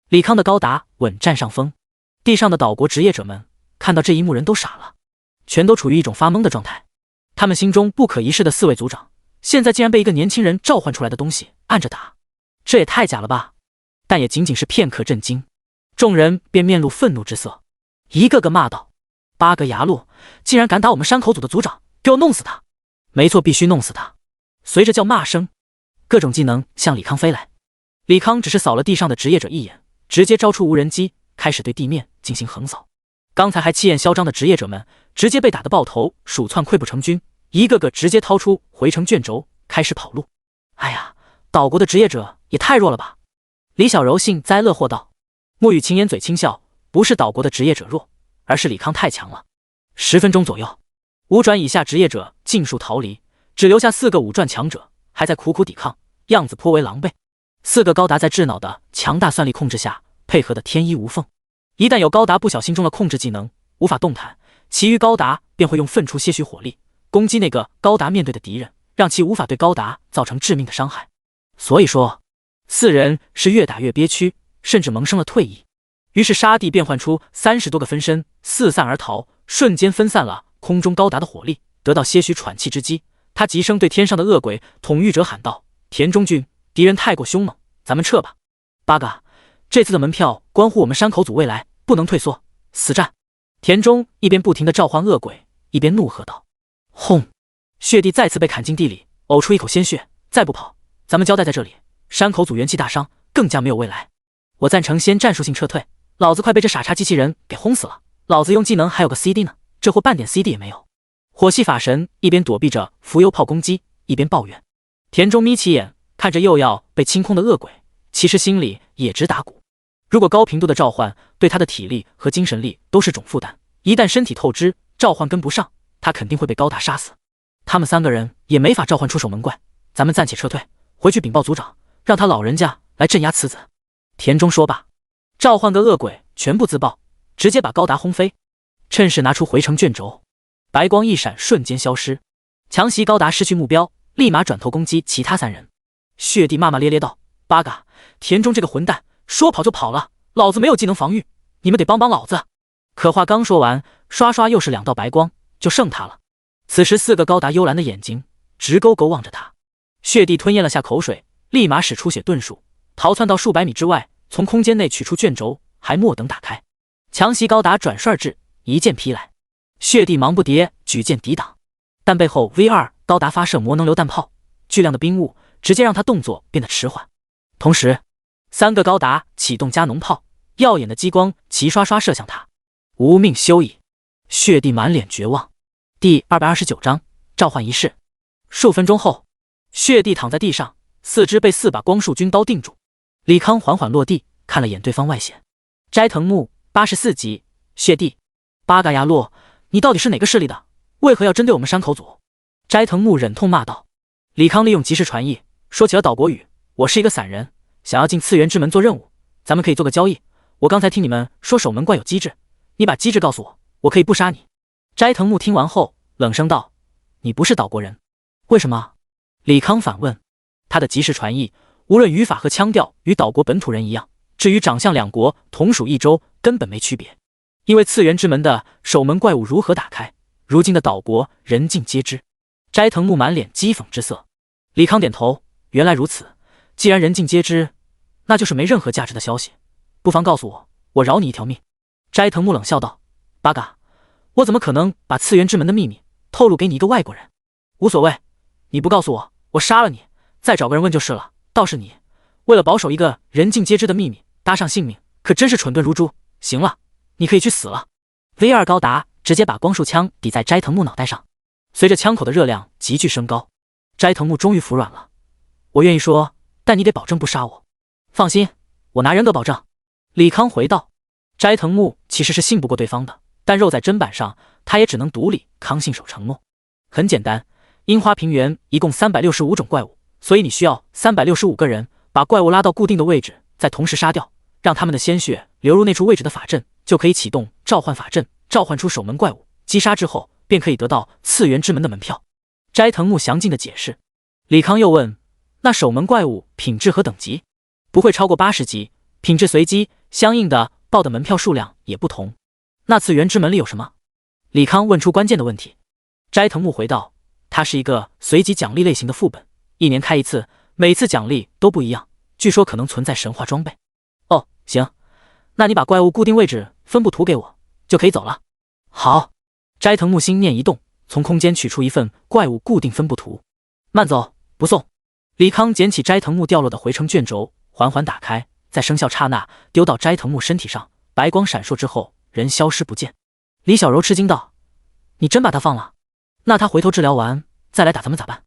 李康的高达稳占上风。地上的岛国职业者们看到这一幕，人都傻了，全都处于一种发懵的状态。他们心中不可一世的4位族长，现在竟然被一个年轻人召唤出来的东西按着打，这也太假了吧！但也仅仅是片刻震惊，众人便面露愤怒之色，一个个骂道：“八个牙路，竟然敢打我们山口组的族长，给我弄死他！”没错，必须弄死他。随着叫骂声，各种技能向李康飞来。李康只是扫了地上的职业者一眼，直接招出无人机，开始对地面进行横扫。刚才还气焰嚣张的职业者们，直接被打得爆头，鼠窜溃不成军，一个个直接掏出回城卷轴，开始跑路。哎呀，岛国的职业者也太弱了吧！李小柔幸灾乐祸道。沐雨轻掩嘴轻笑，不是岛国的职业者弱，而是李康太强了。10分钟左右，5转以下职业者尽数逃离，只留下4个5转强者还在苦苦抵抗，样子颇为狼狈。4个高达在智脑的强大算力控制下，配合的天衣无缝。一旦有高达不小心中了控制技能，无法动弹，其余高达便会用分出些许火力攻击那个高达面对的敌人，让其无法对高达造成致命的伤害。所以说，4人是越打越憋屈，甚至萌生了退意。于是沙地变换出30多个分身，四散而逃，瞬间分散了空中高达的火力，得到些许喘气之机。他急声对天上的恶鬼统御者喊道：“田中君，敌人太过凶猛，咱们撤吧。八嘎，这次的门票关乎我们山口组未来，不能退缩，死战！”田中一边不停地召唤恶鬼，一边怒喝道：“轰！”血帝再次被砍进地里，呕出一口鲜血。再不跑，咱们交代在这里，山口组元气大伤，更加没有未来。我赞成先战术性撤退，老子快被这傻叉机器人给轰死了。老子用技能还有个 CD 呢，这货半点 CD 也没有。火系法神一边躲避着浮游炮攻击，一边抱怨。田中眯起眼，看着又要被清空的恶鬼，其实心里也直打鼓。如果高频度的召唤对他的体力和精神力都是种负担，一旦身体透支，召唤跟不上，他肯定会被高达杀死。他们3个人也没法召唤出守门怪，咱们暂且撤退，回去禀报族长，让他老人家来镇压此子。田中说罢，召唤个恶鬼全部自爆，直接把高达轰飞，趁势拿出回城卷轴，白光一闪，瞬间消失。强袭高达失去目标，立马转头攻击其他3人。血帝骂骂咧咧道：“八嘎，田中这个混蛋，说跑就跑了，老子没有技能防御，你们得帮帮老子。”可话刚说完，刷刷又是2道白光，就剩他了。此时4个高达幽蓝的眼睛直勾勾望着他。血帝吞咽了下口水，立马使出血遁术，逃窜到数百米之外，从空间内取出卷轴，还莫等打开。强袭高达转帅至，一剑劈来。血帝忙不迭举剑抵挡，但背后 V2 高达发射魔能榴弹炮，巨量的冰雾直接让他动作变得迟缓。同时3个高达启动加农炮，耀眼的激光齐刷刷射向他。无命休矣！血帝满脸绝望。第229章召唤仪式。数分钟后，血帝躺在地上，四肢被4把光束军刀定住。李康缓缓落地，看了眼对方外显。斋藤木84级。血帝，八嘎牙洛，你到底是哪个势力的？为何要针对我们山口组？斋藤木忍痛骂道。李康利用即时传译，说起了岛国语：“我是一个散人，想要进次元之门做任务，咱们可以做个交易。我刚才听你们说守门怪有机制，你把机制告诉我，我可以不杀你。”斋藤木听完后冷声道：“你不是岛国人，为什么？”李康反问。他的即时传译无论语法和腔调与岛国本土人一样，至于长相两国同属一州根本没区别。因为次元之门的守门怪物如何打开，如今的岛国人尽皆知。斋藤木满脸讥讽之色。李康点头，原来如此，既然人尽皆知，那就是没任何价值的消息，不妨告诉我，我饶你一条命。斋藤木冷笑道：“八嘎，我怎么可能把次元之门的秘密透露给你一个外国人？无所谓，你不告诉我，我杀了你，再找个人问就是了。倒是你，为了保守一个人尽皆知的秘密，搭上性命，可真是蠢钝如猪。行了，你可以去死了。” V2 高达直接把光束枪抵在斋藤木脑袋上，随着枪口的热量急剧升高，斋藤木终于服软了。我愿意说，但你得保证不杀我。放心，我拿人格保证。李康回道。斋藤木其实是信不过对方的，但肉在砧板上，他也只能独立康信守承诺。很简单，樱花平原一共365种怪物，所以你需要365个人把怪物拉到固定的位置，再同时杀掉，让他们的鲜血流入那处位置的法阵，就可以启动召唤法阵，召唤出守门怪物。击杀之后，便可以得到次元之门的门票。斋藤木详尽的解释。李康又问：“那守门怪物品质和等级？”“不会超过80级，品质随机，相应的报的门票数量也不同。”“那次元之门里有什么？”李康问出关键的问题。斋藤木回道：“它是一个随机奖励类型的副本，1年开一次，每次奖励都不一样，据说可能存在神话装备。”“哦，行，那你把怪物固定位置分布图给我，就可以走了。”“好。”斋藤木心念一动，从空间取出一份怪物固定分布图。“慢走，不送。”李康捡起斋藤木掉落的回程卷轴，缓缓打开，在生效刹那丢到斋藤木身体上，白光闪烁之后，人消失不见。李小柔吃惊道：“你真把他放了？那他回头治疗完再来打咱们咋办？”“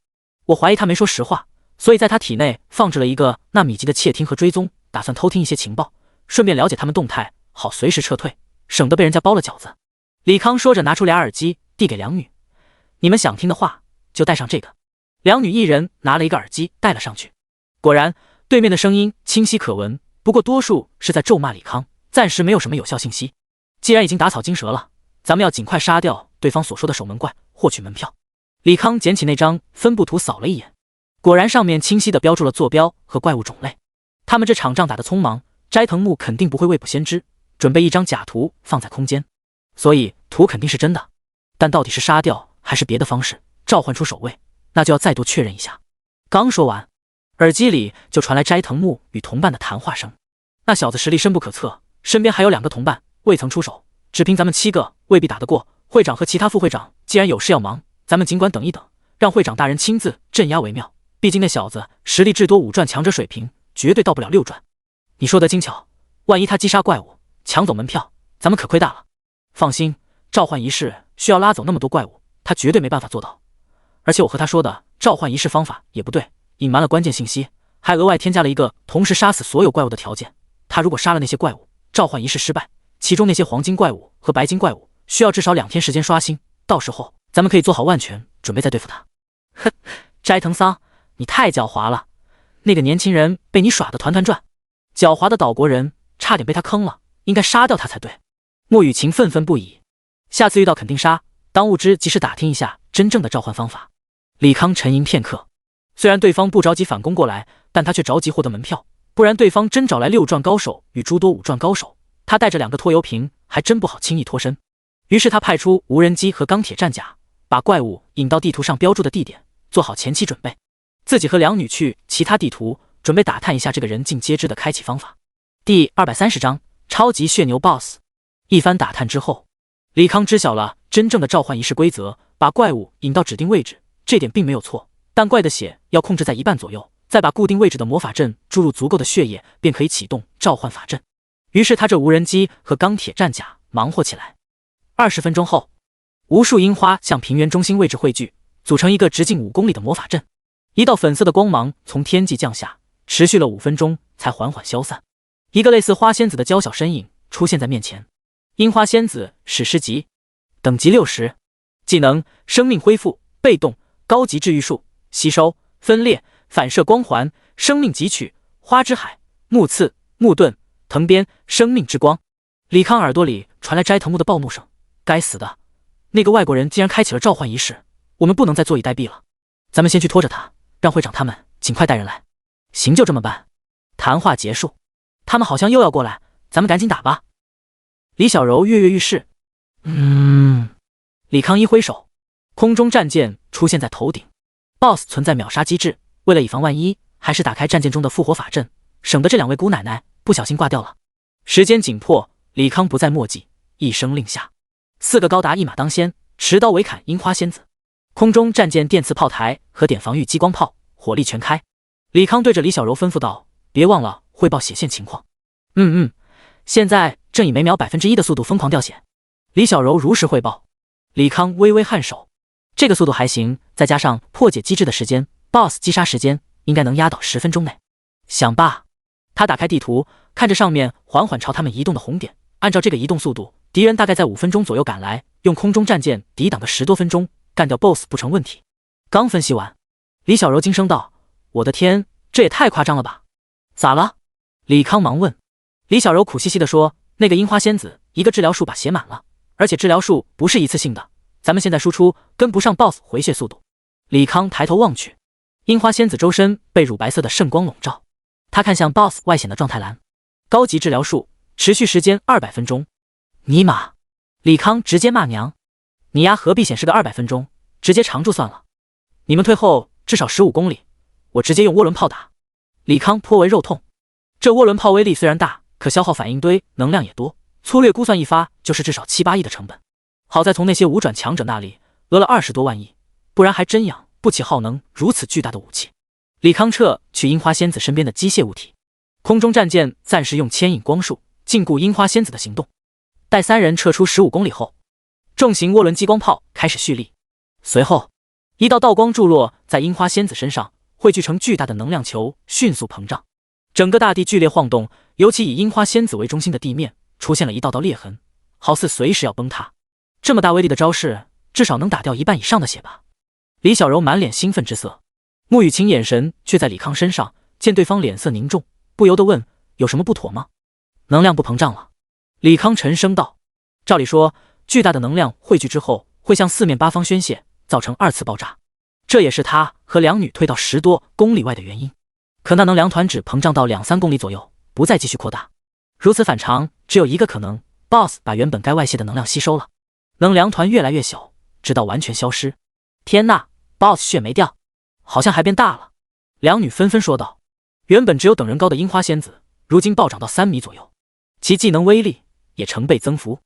我怀疑他没说实话，所以在他体内放置了一个纳米级的窃听和追踪，打算偷听一些情报，顺便了解他们动态，好随时撤退，省得被人家包了饺子。”李康说着拿出俩耳机递给两女：“你们想听的话就带上这个。”两女一人拿了一个耳机戴了上去。果然对面的声音清晰可闻，不过多数是在咒骂李康，暂时没有什么有效信息。既然已经打草惊蛇了，咱们要尽快杀掉对方所说的守门怪，获取门票。李康捡起那张分布图扫了一眼，果然上面清晰地标注了坐标和怪物种类。他们这场仗打得匆忙，斋藤木肯定不会未卜先知，准备一张假图放在空间，所以图肯定是真的。但到底是杀掉还是别的方式召唤出守卫，那就要再度确认一下。刚说完，耳机里就传来斋藤木与同伴的谈话声。那小子实力深不可测，身边还有2个同伴未曾出手，只凭咱们7个未必打得过。会长和其他副会长既然有事要忙，咱们尽管等一等，让会长大人亲自镇压为妙。毕竟那小子实力至多5转强者水平，绝对到不了6转。你说得精巧，万一他击杀怪物，抢走门票，咱们可亏大了。放心，召唤仪式需要拉走那么多怪物，他绝对没办法做到。而且我和他说的召唤仪式方法也不对，隐瞒了关键信息，还额外添加了一个同时杀死所有怪物的条件。他如果杀了那些怪物，召唤仪式失败，其中那些黄金怪物和白金怪物需要至少2天时间刷新，到时候咱们可以做好万全准备再对付他。哼，斋藤桑，你太狡猾了，那个年轻人被你耍得团团转，狡猾的岛国人差点被他坑了，应该杀掉他才对。莫雨晴愤愤不已，下次遇到肯定杀，当务之急是打听一下真正的召唤方法。李康沉吟片刻，虽然对方不着急反攻过来，但他却着急获得门票，不然对方真找来6转高手与诸多5转高手，他带着2个拖油瓶还真不好轻易脱身。于是他派出无人机和钢铁战甲，把怪物引到地图上标注的地点，做好前期准备，自己和两女去其他地图准备打探一下这个人尽皆知的开启方法。第230章超级血牛 BOSS。 一番打探之后，李康知晓了真正的召唤仪式规则，把怪物引到指定位置，这点并没有错，但怪的血要控制在1半左右，再把固定位置的魔法阵注入足够的血液，便可以启动召唤法阵。于是他这无人机和钢铁战甲忙活起来。20分钟后，无数樱花向平原中心位置汇聚，组成一个直径5公里的魔法阵。一道粉色的光芒从天际降下，持续了5分钟才缓缓消散。一个类似花仙子的娇小身影出现在面前。樱花仙子史诗级，等级60，技能生命恢复，被动高级治愈术，吸收分裂反射光环，生命汲取，花之海，木刺木盾藤鞭，生命之光。李康耳朵里传来斋藤木的暴怒声，该死的，那个外国人竟然开启了召唤仪式，我们不能再坐以待毙了，咱们先去拖着他，让会长他们尽快带人来。行，就这么办。谈话结束，他们好像又要过来，咱们赶紧打吧。李小柔跃跃欲试。李康一挥手，空中战舰出现在头顶。BOSS 存在秒杀机制，为了以防万一，还是打开战舰中的复活法阵，省得这2位姑奶奶不小心挂掉了。时间紧迫，李康不再墨迹，一声令下，4个高达一马当先，持刀围砍樱花仙子。空中战舰电磁炮台和点防御激光炮火力全开。李康对着李小柔吩咐道：“别忘了汇报血线情况。”现在正以每秒1%的速度疯狂掉血。李小柔如实汇报。李康微微颔首，这个速度还行，再加上破解机制的时间 ，BOSS 击杀时间应该能压到10分钟内。想罢，他打开地图，看着上面缓缓朝他们移动的红点，按照这个移动速度，敌人大概在5分钟左右赶来，用空中战舰抵挡个10多分钟，干掉 BOSS 不成问题。刚分析完，李小柔惊声道：“我的天，这也太夸张了吧！咋了？”李康忙问。李小柔苦兮兮地说：“那个樱花仙子一个治疗术把血满了，而且治疗术不是一次性的，咱们现在输出跟不上 BOSS 回血速度。”李康抬头望去，樱花仙子周身被乳白色的圣光笼罩。他看向 BOSS 外显的状态栏，高级治疗术，持续时间200分钟。尼玛！李康直接骂娘，你丫何必显示个200分钟，直接常驻算了。你们退后至少15公里，我直接用涡轮炮打。李康颇为肉痛，这涡轮炮威力虽然大，可消耗反应堆能量也多，粗略估算一发就是至少7、8亿的成本。好在从那些五转强者那里讹了20多万亿，不然还真养不起耗能如此巨大的武器。李康撤去樱花仙子身边的机械物体，空中战舰暂时用牵引光束禁锢樱花仙子的行动。待三人撤出15公里后，重型涡轮激光炮开始蓄力。随后，一道道光注落在樱花仙子身上，汇聚成巨大的能量球，迅速膨胀。整个大地剧烈晃动，尤其以樱花仙子为中心的地面出现了一道道裂痕，好似随时要崩塌。这么大威力的招式，至少能打掉1半以上的血吧？李小柔满脸兴奋之色，穆雨晴眼神却在李康身上，见对方脸色凝重，不由得问：有什么不妥吗？能量不膨胀了。李康沉声道：照理说，巨大的能量汇聚之后会向四面八方宣泄，造成2次爆炸，这也是他和两女退到10多公里外的原因。可那能量团只膨胀到2、3公里左右，不再继续扩大。如此反常，只有一个可能 ，BOSS 把原本该外泄的能量吸收了，能量团越来越小，直到完全消失。天呐 ，BOSS 血没掉，好像还变大了。两女纷纷说道。原本只有等人高的樱花仙子，如今暴涨到3米左右，其技能威力也成倍增幅，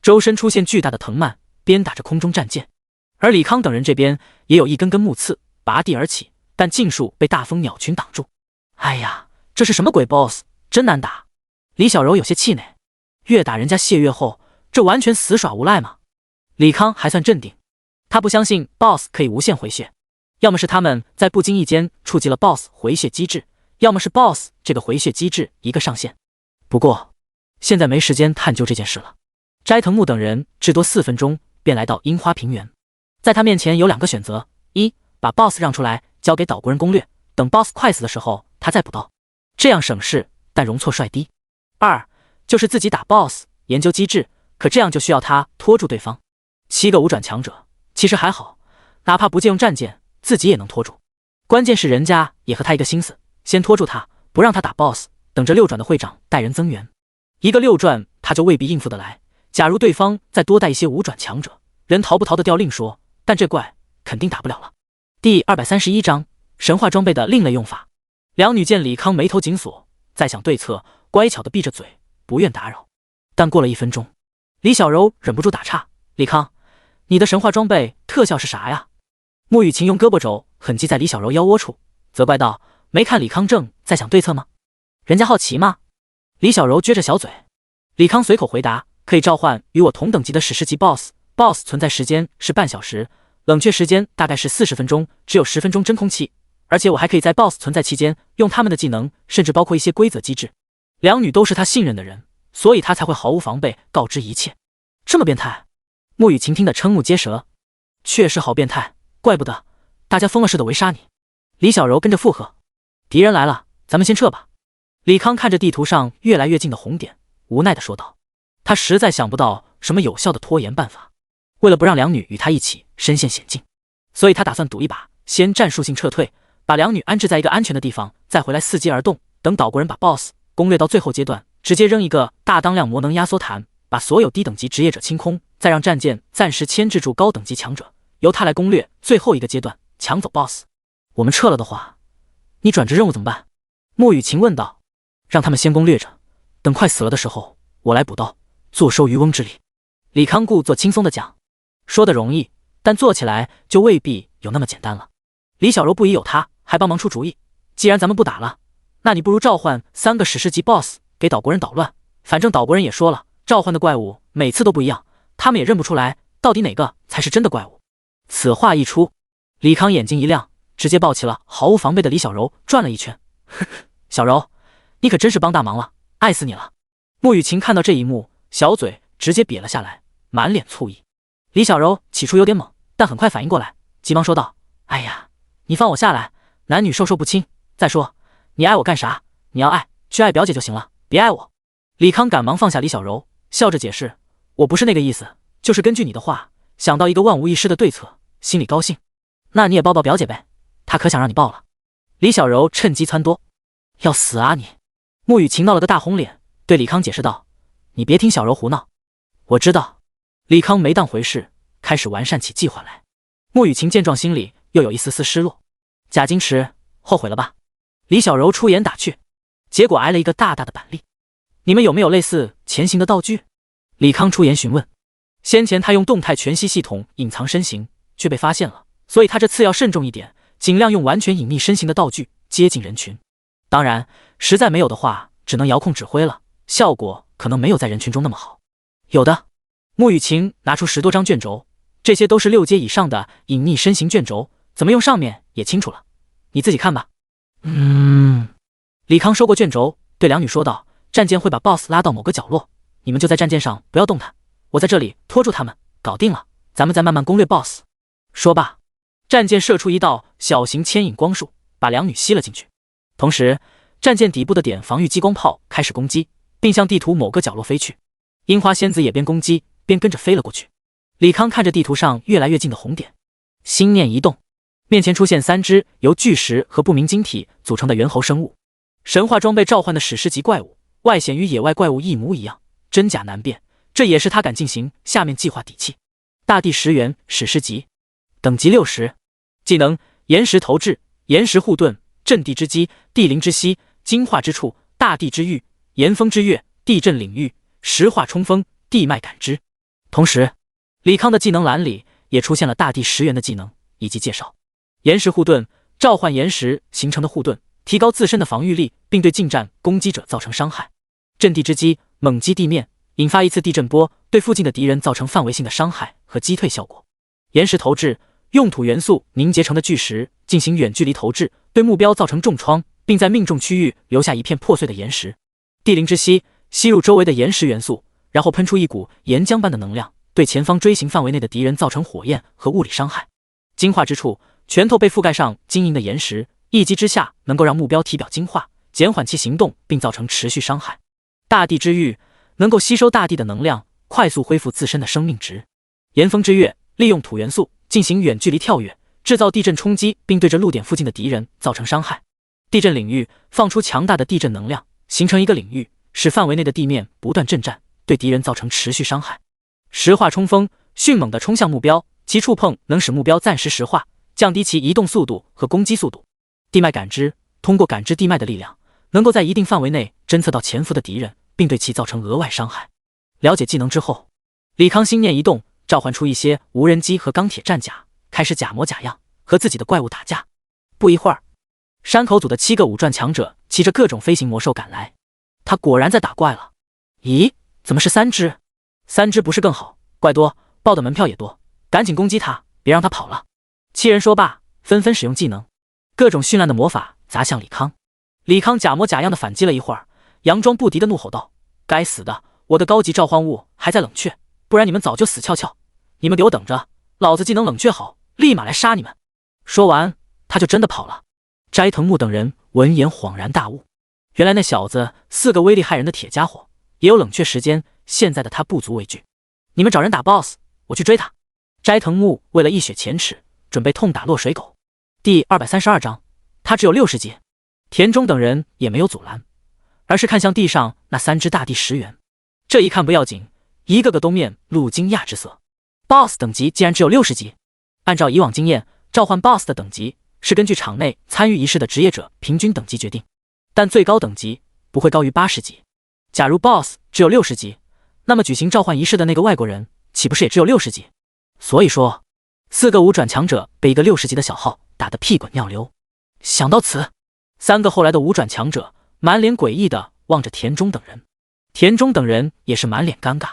周身出现巨大的藤蔓，鞭打着空中战舰。而李康等人这边也有一根根木刺拔地而起，但尽数被大风鸟群挡住。哎呀，这是什么鬼 BOSS， 真难打！李小柔有些气馁，越打人家谢月后，这完全死耍无赖嘛。李康还算镇定，他不相信 BOSS 可以无限回血，要么是他们在不经意间触及了 BOSS 回血机制，要么是 BOSS 这个回血机制一个上限。不过现在没时间探究这件事了。斋藤木等人至多4分钟便来到樱花平原，在他面前有2个选择：一，把 BOSS 让出来，交给岛国人攻略，等 BOSS 快死的时候他再补刀，这样省事，但容错率低。2，就是自己打 BOSS， 研究机制，可这样就需要他拖住对方。7个5转强者其实还好，哪怕不借用战舰，自己也能拖住。关键是人家也和他一个心思，先拖住他，不让他打 BOSS， 等着6转的会长带人增援。一个6转他就未必应付得来，假如对方再多带一些5转强者，人逃不逃得掉另说，但这怪肯定打不了了。第231章神话装备的另类用法。两女见李康眉头紧锁，在想对策，乖巧的闭着嘴，不愿打扰。但过了1分钟，李小柔忍不住打岔：李康，你的神话装备特效是啥呀？穆雨晴用胳膊肘狠击在李小柔腰窝处，责怪道：没看李康正在想对策吗？人家好奇吗？李小柔撅着小嘴。李康随口回答：可以召唤与我同等级的史诗级 BOSS 存在时间是半小时，冷却时间大概是40分钟，只有10分钟真空期，而且我还可以在 BOSS 存在期间用他们的技能，甚至包括一些规则机制。两女都是他信任的人，所以他才会毫无防备告知一切。这么变态？穆雨晴听得瞠目结舌，确实好变态，怪不得大家疯了似的围杀你。李小柔跟着附和：敌人来了，咱们先撤吧。李康看着地图上越来越近的红点，无奈地说道。他实在想不到什么有效的拖延办法，为了不让两女与他一起身陷险境，所以他打算赌一把，先战术性撤退，把两女安置在一个安全的地方，再回来伺机而动，等岛国人把 BOSS 攻略到最后阶段，直接扔一个大当量魔能压缩弹，把所有低等级职业者清空，再让战舰暂时牵制住高等级强者，由他来攻略最后一个阶段，抢走 BOSS。 我们撤了的话，你转职任务怎么办？穆雨晴问道。让他们先攻略着，等快死了的时候，我来补刀，坐收渔翁之利。李康故作轻松地讲，说的容易，但做起来就未必有那么简单了。李小柔不疑有他，还帮忙出主意，既然咱们不打了，那你不如召唤3个史诗级 BOSS 给岛国人捣乱，反正岛国人也说了，召唤的怪物每次都不一样，他们也认不出来到底哪个才是真的怪物。此话一出，李康眼睛一亮，直接抱起了毫无防备的李小柔转了一圈。呵呵，小柔，你可真是帮大忙了，爱死你了。穆雨晴看到这一幕，小嘴直接瘪了下来，满脸醋意。李小柔起初有点懵，但很快反应过来，急忙说道：哎呀，你放我下来，男女授受不亲，再说你爱我干啥？你要爱去爱表姐就行了，别爱我。李康赶忙放下李小柔，笑着解释：我不是那个意思，就是根据你的话想到一个万无一失的对策，心里高兴。那你也抱抱表姐呗，她可想让你抱了。李小柔趁机撺掇。要死啊你！穆雨晴闹了个大红脸，对李康解释道：“你别听小柔胡闹，我知道。”李康没当回事，开始完善起计划来。穆雨晴见状，心里又有一丝丝失落。贾矜持，后悔了吧？李小柔出言打趣，结果挨了一个大大的板栗。你们有没有类似前行的道具？李康出言询问。先前他用动态全息系统隐藏身形，却被发现了，所以他这次要慎重一点，尽量用完全隐匿身形的道具接近人群。当然，实在没有的话，只能遥控指挥了，效果可能没有在人群中那么好。有的，穆雨晴拿出10多张卷轴，这些都是6阶以上的隐匿身形卷轴，怎么用上面也清楚了，你自己看吧。李康收过卷轴，对两女说道：“战舰会把 BOSS 拉到某个角落，你们就在战舰上不要动弹，我在这里拖住他们，搞定了，咱们再慢慢攻略 BOSS。”说罢，战舰射出一道小型牵引光束，把两女吸了进去。同时，战舰底部的点防御激光炮开始攻击，并向地图某个角落飞去。樱花仙子也边攻击边跟着飞了过去。李康看着地图上越来越近的红点，心念一动，面前出现3只由巨石和不明晶体组成的猿猴生物，神话装备召唤的史诗级怪物，外显与野外怪物一模一样，真假难辨，这也是他敢进行下面计划底气。大地石猿史诗级，等级60，技能岩石投掷、岩石护盾、阵地之击、地灵之息、精化之处、大地之域、岩风之跃、地震领域、石化冲锋、地脉感知。同时，李康的技能栏里也出现了大地石猿的技能以及介绍。岩石护盾，召唤岩石形成的护盾，提高自身的防御力，并对近战攻击者造成伤害。阵地之击，猛击地面，引发一次地震波，对附近的敌人造成范围性的伤害和击退效果。岩石投掷，用土元素凝结成的巨石进行远距离投掷，对目标造成重创，并在命中区域留下一片破碎的岩石。地灵之息，吸入周围的岩石元素，然后喷出一股岩浆般的能量，对前方锥形范围内的敌人造成火焰和物理伤害。精化之处，拳头被覆盖上晶莹的岩石，一击之下能够让目标体表精化，减缓其行动，并造成持续伤害。大地之域，能够吸收大地的能量，快速恢复自身的生命值。岩风之跃，利用土元素进行远距离跳跃，制造地震冲击，并对着路点附近的敌人造成伤害。地震领域，放出强大的地震能量，形成一个领域，使范围内的地面不断震颤，对敌人造成持续伤害。石化冲锋，迅猛地冲向目标，其触碰能使目标暂时石化，降低其移动速度和攻击速度。地脉感知，通过感知地脉的力量，能够在一定范围内侦测到潜伏的敌人，并对其造成额外伤害。了解技能之后，李康心念一动，召唤出一些无人机和钢铁战甲，开始假模假样和自己的怪物打架。不一会儿，山口组的7个武传强者骑着各种飞行魔兽赶来。他果然在打怪了。咦，怎么是3只？3只不是更好？怪多，报的门票也多，赶紧攻击他，别让他跑了。7人说罢，纷纷使用技能，各种绚烂的魔法砸向李康。李康假模假样的反击了一会儿，佯装不敌的怒吼道：“该死的，我的高级召唤物还在冷却，不然你们早就死翘翘。你们给我等着，老子技能冷却好，立马来杀你们！”说完，他就真的跑了。斋藤木等人闻言恍然大悟，原来那小子4个威力骇人的铁家伙，也有冷却时间，现在的他不足为惧。你们找人打 BOSS， 我去追他。斋藤木为了一雪前耻，准备痛打落水狗。第232章，他只有60级。田中等人也没有阻拦，而是看向地上那3只大地石猿。这一看不要紧，一个个都面露惊讶之色。BOSS 等级竟然只有60级。按照以往经验，召唤 BOSS 的等级是根据场内参与仪式的职业者平均等级决定，但最高等级不会高于80级。假如 BOSS 只有60级，那么举行召唤仪式的那个外国人岂不是也只有60级？所以说，4个武转强者被一个60级的小号打得屁滚尿流。想到此，3个后来的武转强者满脸诡异地望着田中等人。田中等人也是满脸尴尬，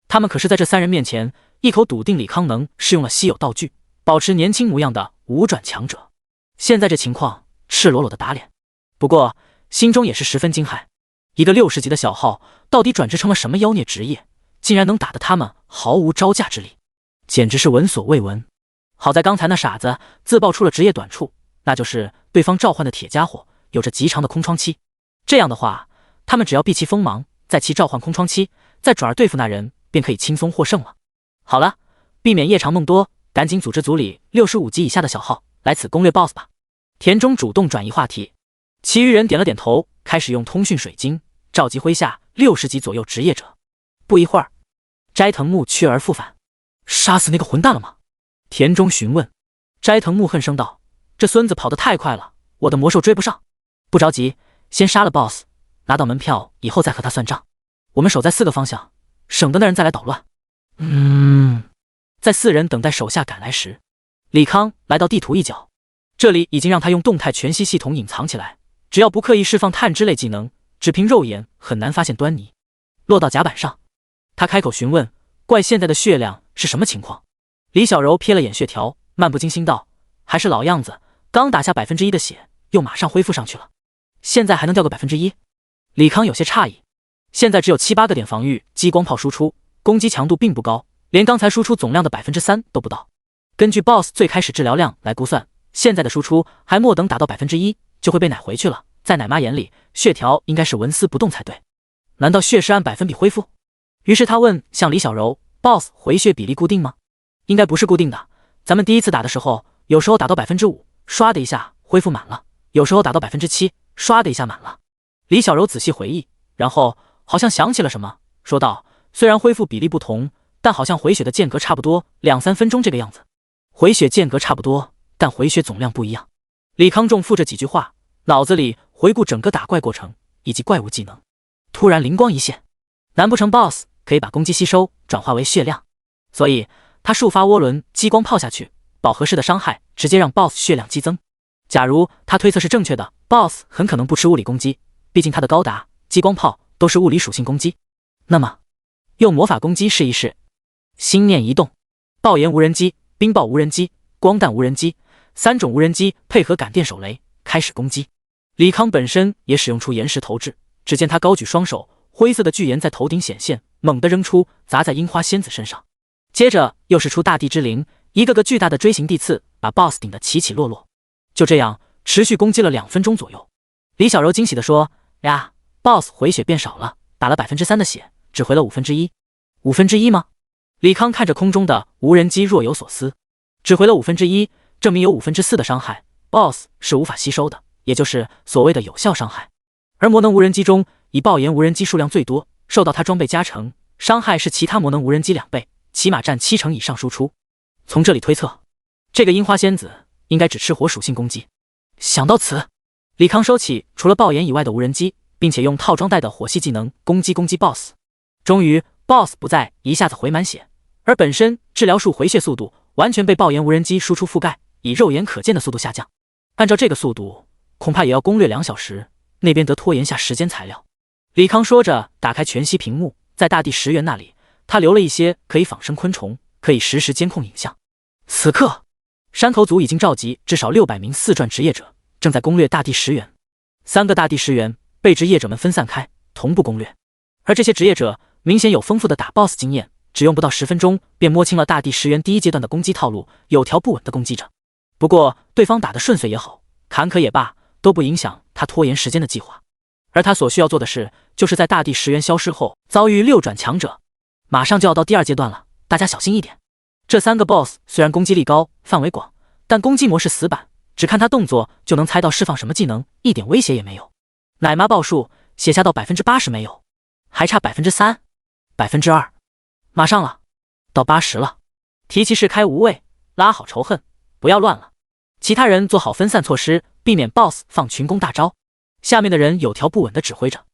他们可是在这3人面前一口笃定李康能是用了稀有道具，保持年轻模样的武转强者。现在这情况，赤裸裸的打脸。不过心中也是十分惊骇，一个60级的小号到底转职成了什么妖孽职业，竟然能打得他们毫无招架之力，简直是闻所未闻。好在刚才那傻子自爆出了职业短处，那就是对方召唤的铁家伙有着极长的空窗期，这样的话，他们只要避其锋芒，在其召唤空窗期，再转而对付那人，便可以轻松获胜了。好了，避免夜长梦多，赶紧组织组里65级以下的小号来此攻略 BOSS 吧。田中主动转移话题，其余人点了点头，开始用通讯水晶召集麾下60级左右职业者。不一会儿，斋藤木去而复返。杀死那个混蛋了吗？田中询问。斋藤木恨声道：这孙子跑得太快了，我的魔兽追不上。不着急，先杀了 BOSS， 拿到门票以后再和他算账。我们守在4个方向，省得那人再来捣乱。在4人等待手下赶来时，李康来到地图一角，这里已经让他用动态全息系统隐藏起来，只要不刻意释放探知类技能，只凭肉眼很难发现端倪。落到甲板上，他开口询问怪现在的血量是什么情况。李小柔瞥了眼血条，漫不经心道：还是老样子，刚打下1%的血，又马上恢复上去了，现在还能掉个1%？李康有些诧异，现在只有7、8个点防御激光炮输出，攻击强度并不高，连刚才输出总量的3%都不到。根据 BOSS 最开始治疗量来估算，现在的输出还莫等达到1%，就会被奶回去了。在奶妈眼里，血条应该是纹丝不动才对。难道血是按百分比恢复？于是他问向李小柔 ：“BOSS 回血比例固定吗？”应该不是固定的。咱们第一次打的时候，有时候打到5%，唰的一下恢复满了；有时候打到7%，唰的一下满了。李小柔仔细回忆，然后好像想起了什么，说道：“虽然恢复比例不同，但好像回血的间隔差不多，2、3分钟这个样子。回血间隔差不多，但回血总量不一样。”李康重复着几句话，脑子里回顾整个打怪过程以及怪物技能，突然灵光一现，难不成 BOSS 可以把攻击吸收转化为血量？所以他数发涡轮激光炮下去，饱和式的伤害直接让 BOSS 血量激增。假如他推测是正确的， BOSS 很可能不吃物理攻击，毕竟他的高达、激光炮都是物理属性攻击。那么用魔法攻击试一试。心念一动，爆炎无人机、冰爆无人机、光弹无人机3种无人机配合感电手雷开始攻击。李康本身也使用出岩石投掷，只见他高举双手，灰色的巨岩在头顶显现，猛地扔出，砸在樱花仙子身上。接着又是出大地之灵，一个个巨大的锥形地刺把 BOSS 顶得起起落落。就这样持续攻击了2分钟左右。李小柔惊喜地说：“呀 ，BOSS 回血变少了，打了3%的血，只回了1/5。5%吗？”李康看着空中的无人机若有所思，只回了1/5，证明有4%的伤害 ，BOSS 是无法吸收的，也就是所谓的有效伤害。而魔能无人机中，以爆炎无人机数量最多，受到它装备加成，伤害是其他魔能无人机2倍，起码占70%以上输出。从这里推测，这个樱花仙子应该只吃火属性攻击。想到此，李康收起除了爆炎以外的无人机，并且用套装带的火系技能攻击 BOSS。终于 BOSS 不再一下子回满血，而本身治疗术回血速度完全被爆炎无人机输出覆盖，以肉眼可见的速度下降。按照这个速度，恐怕也要攻略2小时，那边得拖延下时间材料。李康说着，打开全息屏幕，在大地石原那里，他留了一些可以仿生昆虫，可以实时监控影像。此刻，山口组已经召集至少600名4传职业者，正在攻略大地石原。3个大地石原被职业者们分散开，同步攻略。而这些职业者明显有丰富的打 BOSS 经验，只用不到10分钟便摸清了大地石原第1阶段的攻击套路，有条不紊地攻击着。不过对方打得顺遂也好，坎坷也罢，都不影响他拖延时间的计划。而他所需要做的事，就是在大地石原消失后遭遇6转强者。马上就要到第2阶段了，大家小心一点。这3个 BOSS 虽然攻击力高，范围广，但攻击模式死板，只看他动作就能猜到释放什么技能，一点威胁也没有。奶妈报数写下到80%没有，还差3%、2%，马上了，到80了。提骑士开无畏，拉好仇恨，不要乱了。其他人做好分散措施，避免 BOSS 放群攻大招。下面的人有条不紊地指挥着。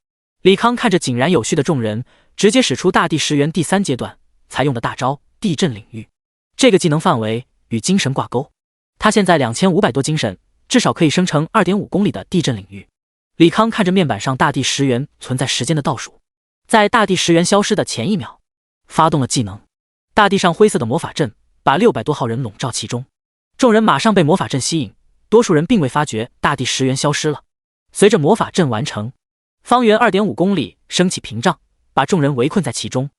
李康看着井然有序的众人，直接使出大地石原第3阶段才用的大招地震领域。这个技能范围与精神挂钩，他现在2500多精神，至少可以生成2.5公里的地震领域。李康看着面板上大地石原存在时间的倒数，在大地石原消失的前1秒，发动了技能。大地上灰色的魔法阵把600多号人笼罩其中，众人马上被魔法阵吸引，多数人并未发觉大地石原消失了。随着魔法阵完成，方圆2.5公里升起屏障，把众人围困在其中。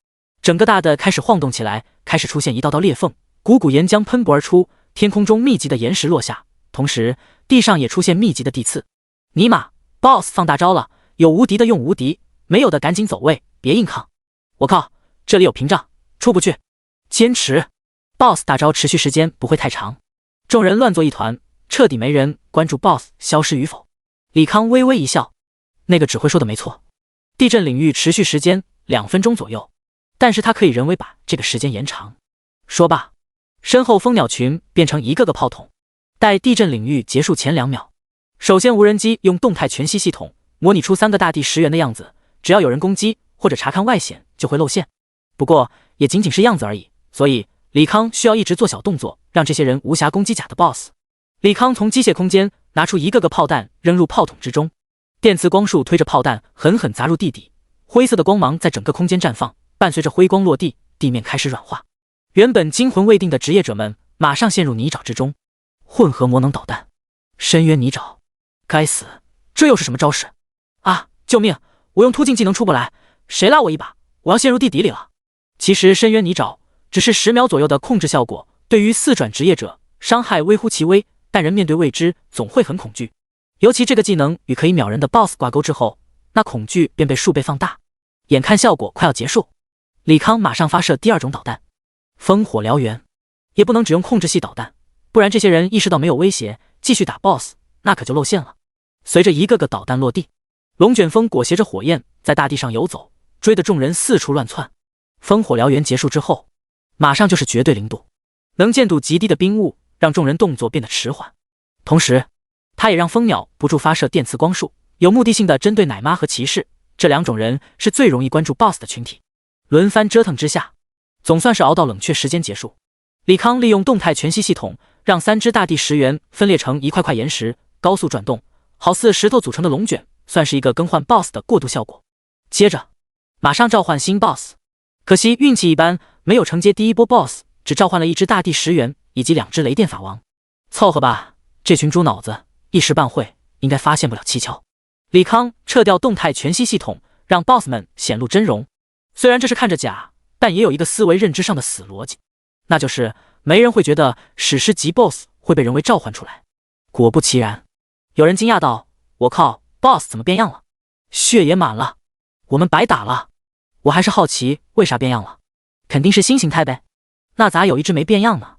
整个大的开始晃动起来，开始出现一道道裂缝，股股岩浆喷薄而出，天空中密集的岩石落下，同时地上也出现密集的地刺。尼玛 ，BOSS 放大招了，有无敌的用无敌，没有的赶紧走位，别硬抗。我靠，这里有屏障，出不去。坚持！ BOSS 大招持续时间不会太长。众人乱作一团，彻底没人关注 BOSS 消失与否。李康微微一笑，那个指挥说的没错，地震领域持续时间2分钟左右，但是他可以人为把这个时间延长。说罢，身后蜂鸟群变成一个个炮筒，待地震领域结束前2秒，首先无人机用动态全息系统模拟出3个大地10元的样子，只要有人攻击或者查看外显就会露馅。不过也仅仅是样子而已，所以李康需要一直做小动作，让这些人无暇攻击假的 BOSS。 李康从机械空间拿出一个个炮弹扔入炮筒之中，电磁光束推着炮弹狠狠砸入地底，灰色的光芒在整个空间绽放，伴随着辉光落地，地面开始软化。原本惊魂未定的职业者们马上陷入泥沼之中。混合魔能导弹，深渊泥沼，该死，这又是什么招式啊！救命，我用突进技能出不来，谁拉我一把，我要陷入地底里了。其实深渊泥沼只是10秒左右的控制效果，对于4转职业者伤害微乎其微，但人面对未知总会很恐惧，尤其这个技能与可以秒人的 BOSS 挂钩之后，那恐惧便被数倍放大。眼看效果快要结束，李康马上发射第2种导弹，烽火燎原。也不能只用控制系导弹，不然这些人意识到没有威胁继续打 BOSS， 那可就露馅了。随着一个个导弹落地，龙卷风裹挟着火焰在大地上游走，追得众人四处乱窜。烽火燎原结束之后，马上就是绝对0度，能见度极低的冰雾让众人动作变得迟缓，同时他也让蜂鸟不住发射电磁光束，有目的性的针对奶妈和骑士，这2种人是最容易关注 BOSS 的群体。轮番折腾之下，总算是熬到冷却时间结束。李康利用动态全息系统，让3只大地10元分裂成一块块岩石，高速转动，好似石头组成的龙卷，算是一个更换 BOSS 的过渡效果。接着马上召唤新 BOSS， 可惜运气一般，没有承接第一波 BOSS， 只召唤了1只大地10元以及2只雷电法王。凑合吧，这群猪脑子一时半会应该发现不了蹊跷。李康撤掉动态全息系统，让 BOSS 们显露真容。虽然这是看着假，但也有一个思维认知上的死逻辑，那就是没人会觉得史诗级 BOSS 会被人为召唤出来。果不其然，有人惊讶道：我靠， BOSS 怎么变样了？血也满了，我们白打了。我还是好奇为啥变样了，肯定是新形态呗。那咋有一只没变样呢？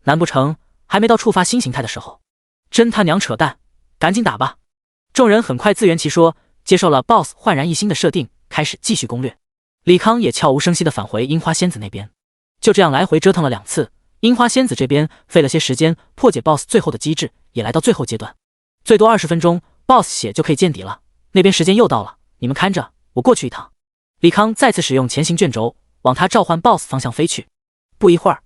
难不成还没到触发新形态的时候？真他娘扯淡，赶紧打吧。众人很快自圆其说，接受了 BOSS 焕然一新的设定，开始继续攻略。李康也悄无声息地返回樱花仙子那边，就这样来回折腾了2次。樱花仙子这边费了些时间破解 BOSS 最后的机制，也来到最后阶段，最多20分钟 BOSS 血就可以见底了。那边时间又到了，你们看着，我过去一趟。李康再次使用前行卷轴往他召唤 BOSS 方向飞去，不一会儿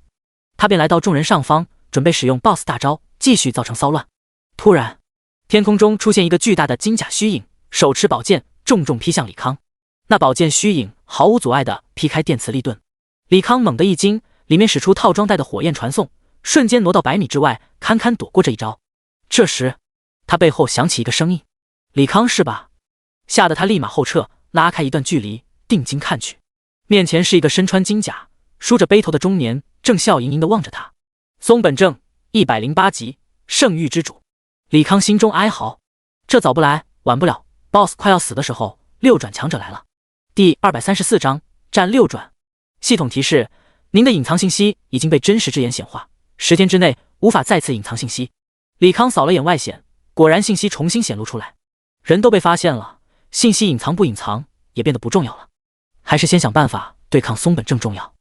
他便来到众人上方，准备使用 BOSS 大招继续造成骚乱。突然天空中出现一个巨大的金甲虚影，手持宝剑重重劈向李康。那宝剑虚影毫无阻碍地劈开电磁力盾，李康猛地一惊，里面使出套装带的火焰传送，瞬间挪到100米之外，堪堪躲过这一招。这时他背后响起一个声音：李康是吧？吓得他立马后撤，拉开一段距离，定睛看去，面前是一个身穿金甲梳着背头的中年，正笑盈盈地望着他。松本正108级圣域之主。李康心中哀嚎，这早不来晚不了， BOSS 快要死的时候，6转强者来了。第234章战6转。系统提示：您的隐藏信息已经被真实之眼显化，10天之内无法再次隐藏信息。李康扫了眼外显，果然信息重新显露出来，人都被发现了，信息隐藏不隐藏也变得不重要了，还是先想办法对抗松本正重要。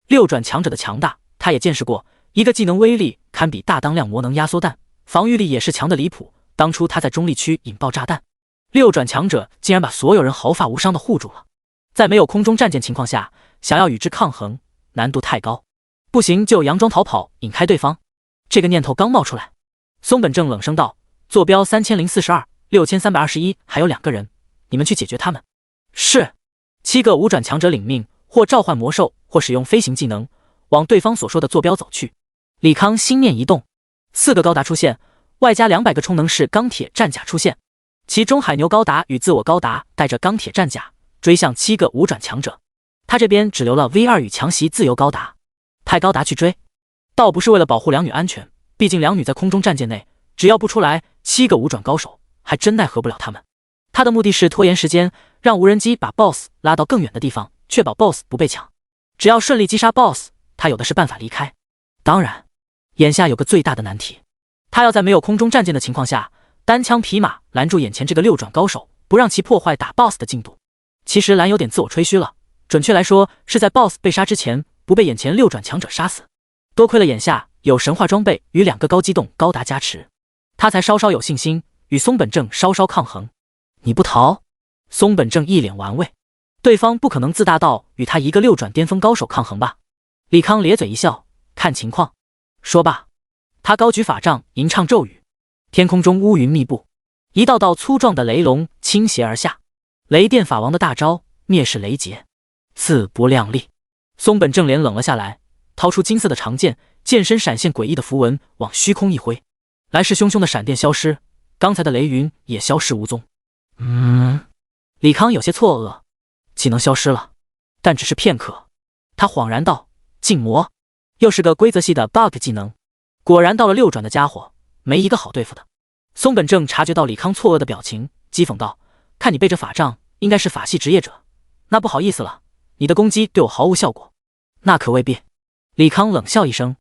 6转强者的强大他也见识过，一个技能威力堪比大当量魔能压缩弹，防御力也是强的离谱。当初他在中立区引爆炸弹，6转强者竟然把所有人毫发无伤的护住了。在没有空中战舰情况下，想要与之抗衡难度太高，不行就佯装逃跑引开对方。这个念头刚冒出来，松本正冷声道：坐标3042 6321，还有2个人，你们去解决他们。是。7个5转强者领命，或召唤魔兽，或使用飞行技能，往对方所说的坐标走去。李康心念一动，4个高达出现，外加200个充能式钢铁战甲出现，其中海牛高达与自我高达带着钢铁战甲追向7个5转强者。他这边只留了 V2 与强袭自由高达，派高达去追，倒不是为了保护2女安全，毕竟2女在空中战舰内，只要不出来，7个5转高手还真奈何不了他们。他的目的是拖延时间，让无人机把 BOSS 拉到更远的地方，确保 BOSS 不被抢。只要顺利击杀 BOSS， 他有的是办法离开。当然，眼下有个最大的难题，他要在没有空中战舰的情况下，单枪匹马拦住眼前这个六转高手，不让其破坏打 BOSS 的进度。其实蓝有点自我吹嘘了，准确来说是在 BOSS 被杀之前不被眼前六转强者杀死。多亏了眼下有神话装备与2个高机动高达加持，他才稍稍有信心与松本正稍稍抗衡。你不逃？松本正一脸玩味，对方不可能自大到与他一个六转巅峰高手抗衡吧？李康咧嘴一笑，看情况。说罢，他高举法杖吟唱咒语，天空中乌云密布，一道道粗壮的雷龙倾斜而下。雷电法王的大招灭世雷劫，自不量力。松本正脸冷了下来，掏出金色的长剑，剑身闪现诡异的符文，往虚空一挥，来势汹汹的闪电消失，刚才的雷云也消失无踪。李康有些错愕，技能消失了，但只是片刻。他恍然道：禁魔，又是个规则系的 bug 技能，果然到了六转的家伙，没一个好对付的。松本正察觉到李康错愕的表情，讥讽道：看你背着法杖，应该是法系职业者，那不好意思了，你的攻击对我毫无效果。那可未必。李康冷笑一声，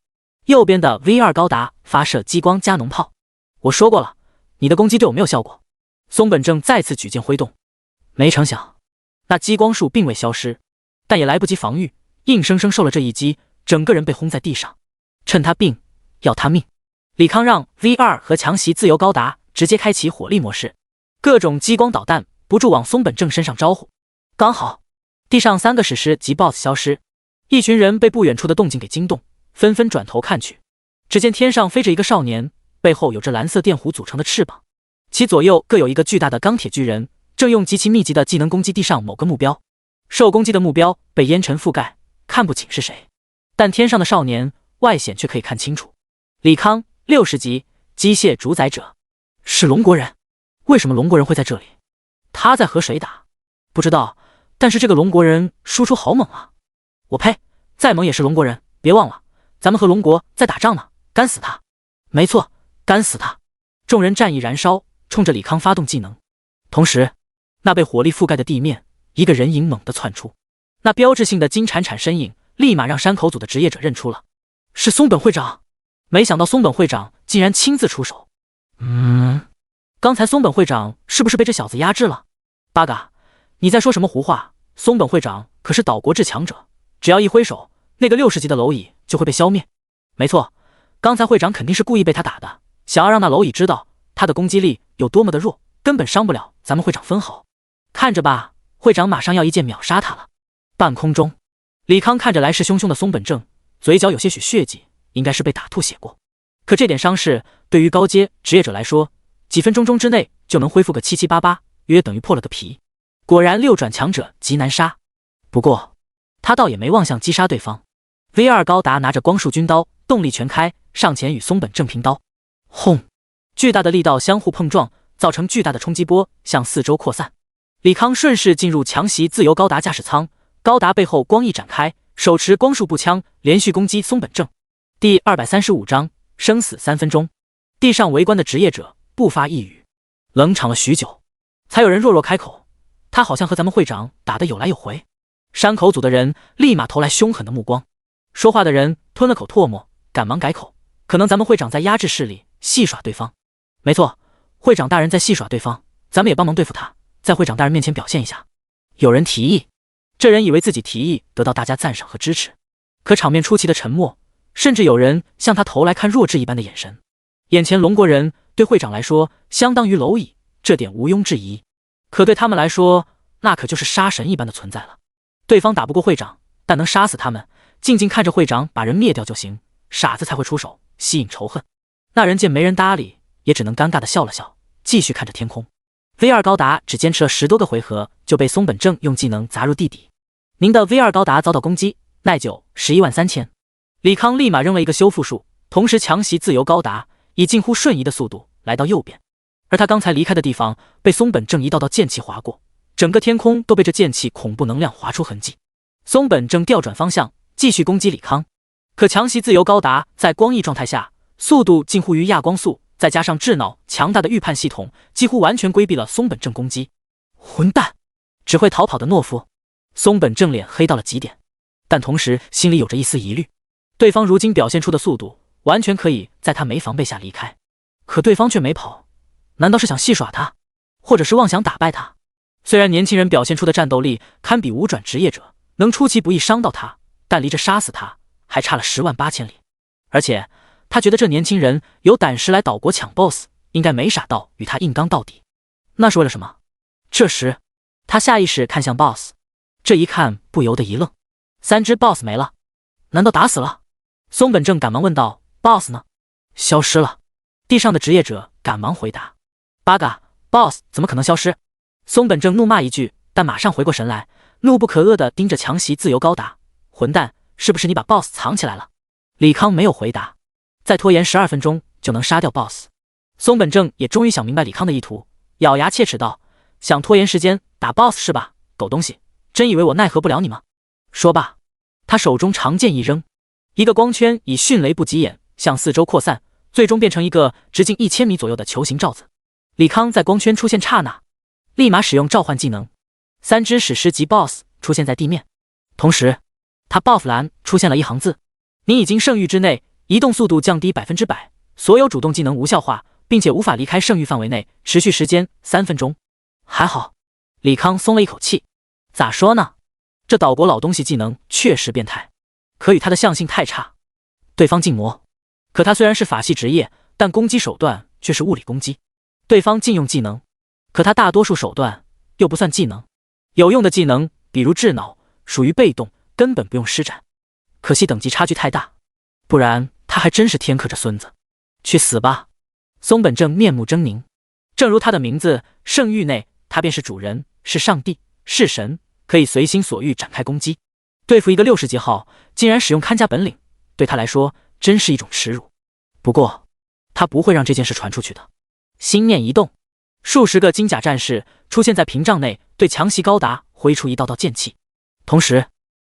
右边的 V2 高达发射激光加农炮。我说过了，你的攻击对我没有效果。松本正再次举剑挥动，没成想那激光束并未消失，但也来不及防御，硬生生受了这一击，整个人被轰在地上。趁他病要他命，李康让 V2 和强袭自由高达直接开启火力模式，各种激光导弹不住往松本正身上招呼。刚好地上3个史诗级 BOSS 消失，一群人被不远处的动静给惊动，纷纷转头看去。只见天上飞着一个少年，背后有着蓝色电弧组成的翅膀，其左右各有一个巨大的钢铁巨人，正用极其密集的技能攻击地上某个目标。受攻击的目标被烟尘覆盖，看不清是谁，但天上的少年外显却可以看清楚。李康60级机械主宰者，是龙国人。为什么龙国人会在这里？他在和谁打？不知道，但是这个龙国人输出好猛啊！我呸，再猛也是龙国人，别忘了咱们和龙国在打仗呢，干死他！没错，干死他！众人战意燃烧，冲着李康发动技能。同时，那被火力覆盖的地面，一个人影猛地窜出，那标志性的金闪闪身影立马让山口组的职业者认出了，是松本会长。没想到松本会长竟然亲自出手。刚才松本会长是不是被这小子压制了？八嘎，你在说什么胡话？松本会长可是岛国至强者，只要一挥手，那个60级的蝼蚁就会被消灭。没错，刚才会长肯定是故意被他打的，想要让那蝼蚁知道他的攻击力有多么的弱，根本伤不了咱们会长分毫。看着吧，会长马上要一剑秒杀他了。半空中，李康看着来势汹汹的松本正，嘴角有些许血迹，应该是被打吐血过。可这点伤势对于高阶职业者来说，几分钟之内就能恢复个七七八八，约等于破了个皮。果然六转强者极难杀。不过他倒也没妄想击杀对方。V2 高达拿着光束军刀，动力全开，上前与松本正拼刀。轰！巨大的力道相互碰撞，造成巨大的冲击波向四周扩散。李康顺势进入强袭自由高达驾驶舱，高达背后光翼展开，手持光束步枪连续攻击松本正。第235章生死3分钟。地上围观的职业者不发一语，冷场了许久，才有人弱弱开口：他好像和咱们会长打得有来有回。山口组的人立马投来凶狠的目光，说话的人吞了口唾沫，赶忙改口：可能咱们会长在压制势力，戏耍对方。没错，会长大人在戏耍对方，咱们也帮忙对付他，在会长大人面前表现一下。有人提议，这人以为自己提议得到大家赞赏和支持，可场面出奇的沉默，甚至有人向他投来看弱智一般的眼神。眼前龙国人对会长来说相当于蝼蚁，这点毋庸置疑，可对他们来说，那可就是杀神一般的存在了。对方打不过会长，但能杀死他们，静静看着会长把人灭掉就行，傻子才会出手吸引仇恨。那人见没人搭理，也只能尴尬的笑了笑，继续看着天空。V2 高达只坚持了10多个回合，就被松本正用技能砸入地底。您的 V2 高达遭到攻击，耐久113000。李康立马扔了一个修复术，同时强袭自由高达，以近乎瞬移的速度来到右边。而他刚才离开的地方被松本正一道道剑气划过，整个天空都被这剑气恐怖能量划出痕迹。松本正调转方向，继续攻击李康。可强袭自由高达在光翼状态下，速度近乎于亚光速，再加上智脑强大的预判系统，几乎完全规避了松本正攻击。混蛋，只会逃跑的懦夫！松本正脸黑到了极点，但同时心里有着一丝疑虑。对方如今表现出的速度，完全可以在他没防备下离开，可对方却没跑，难道是想戏耍他，或者是妄想打败他？虽然年轻人表现出的战斗力堪比五转职业者，能出其不意伤到他，但离着杀死他还差了108000里。而且他觉得这年轻人有胆识来岛国抢 BOSS， 应该没傻到与他硬刚到底。那是为了什么？这时他下意识看向 BOSS， 这一看不由得一愣，3只 BOSS 没了，难道打死了？松本正赶忙问道 ：“BOSS 呢？”消失了。地上的职业者赶忙回答：“八嘎 ，BOSS 怎么可能消失？”松本正怒骂一句，但马上回过神来，怒不可遏地盯着强袭自由高达：“混蛋，是不是你把 BOSS 藏起来了？”李康没有回答，再拖延12分钟就能杀掉 BOSS。松本正也终于想明白李康的意图，咬牙切齿道：“想拖延时间打 BOSS 是吧？狗东西，真以为我奈何不了你吗？”说罢，他手中长剑一扔，一个光圈以迅雷不及掩向四周扩散，最终变成一个直径1000米左右的球形罩子。李康在光圈出现刹那，立马使用召唤技能，3只史诗级 BOSS 出现在地面，同时他 buff 栏出现了一行字：“你已经圣域之内，移动速度降低100%，所有主动技能无效化，并且无法离开圣域范围内，持续时间3分钟。”还好，李康松了一口气。咋说呢？这岛国老东西技能确实变态，可与他的相性太差。对方禁魔，可他虽然是法系职业，但攻击手段却是物理攻击。对方禁用技能，可他大多数手段又不算技能。有用的技能，比如智脑，属于被动，根本不用施展。可惜等级差距太大，不然他还真是天克这孙子。去死吧！松本正面目狰狞，正如他的名字，圣域内他便是主人，是上帝，是神，可以随心所欲展开攻击。对付一个60级号，竟然使用看家本领，对他来说真是一种耻辱。不过他不会让这件事传出去的。心念一动，数十个金甲战士出现在屏障内，对强袭高达挥出一道道剑气。同时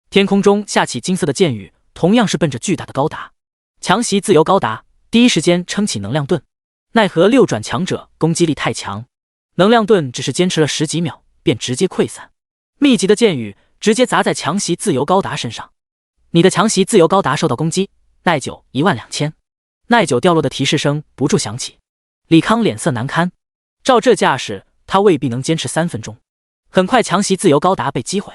天空中下起金色的箭雨，同样是奔着巨大的高达。强袭自由高达第一时间撑起能量盾，奈何6转强者攻击力太强，能量盾只是坚持了10几秒便直接溃散。密集的箭雨直接砸在强袭自由高达身上，你的强袭自由高达受到攻击，耐久12000。耐久掉落的提示声不住响起。李康脸色难堪，照这架势，他未必能坚持3分钟。很快，强袭自由高达被击毁。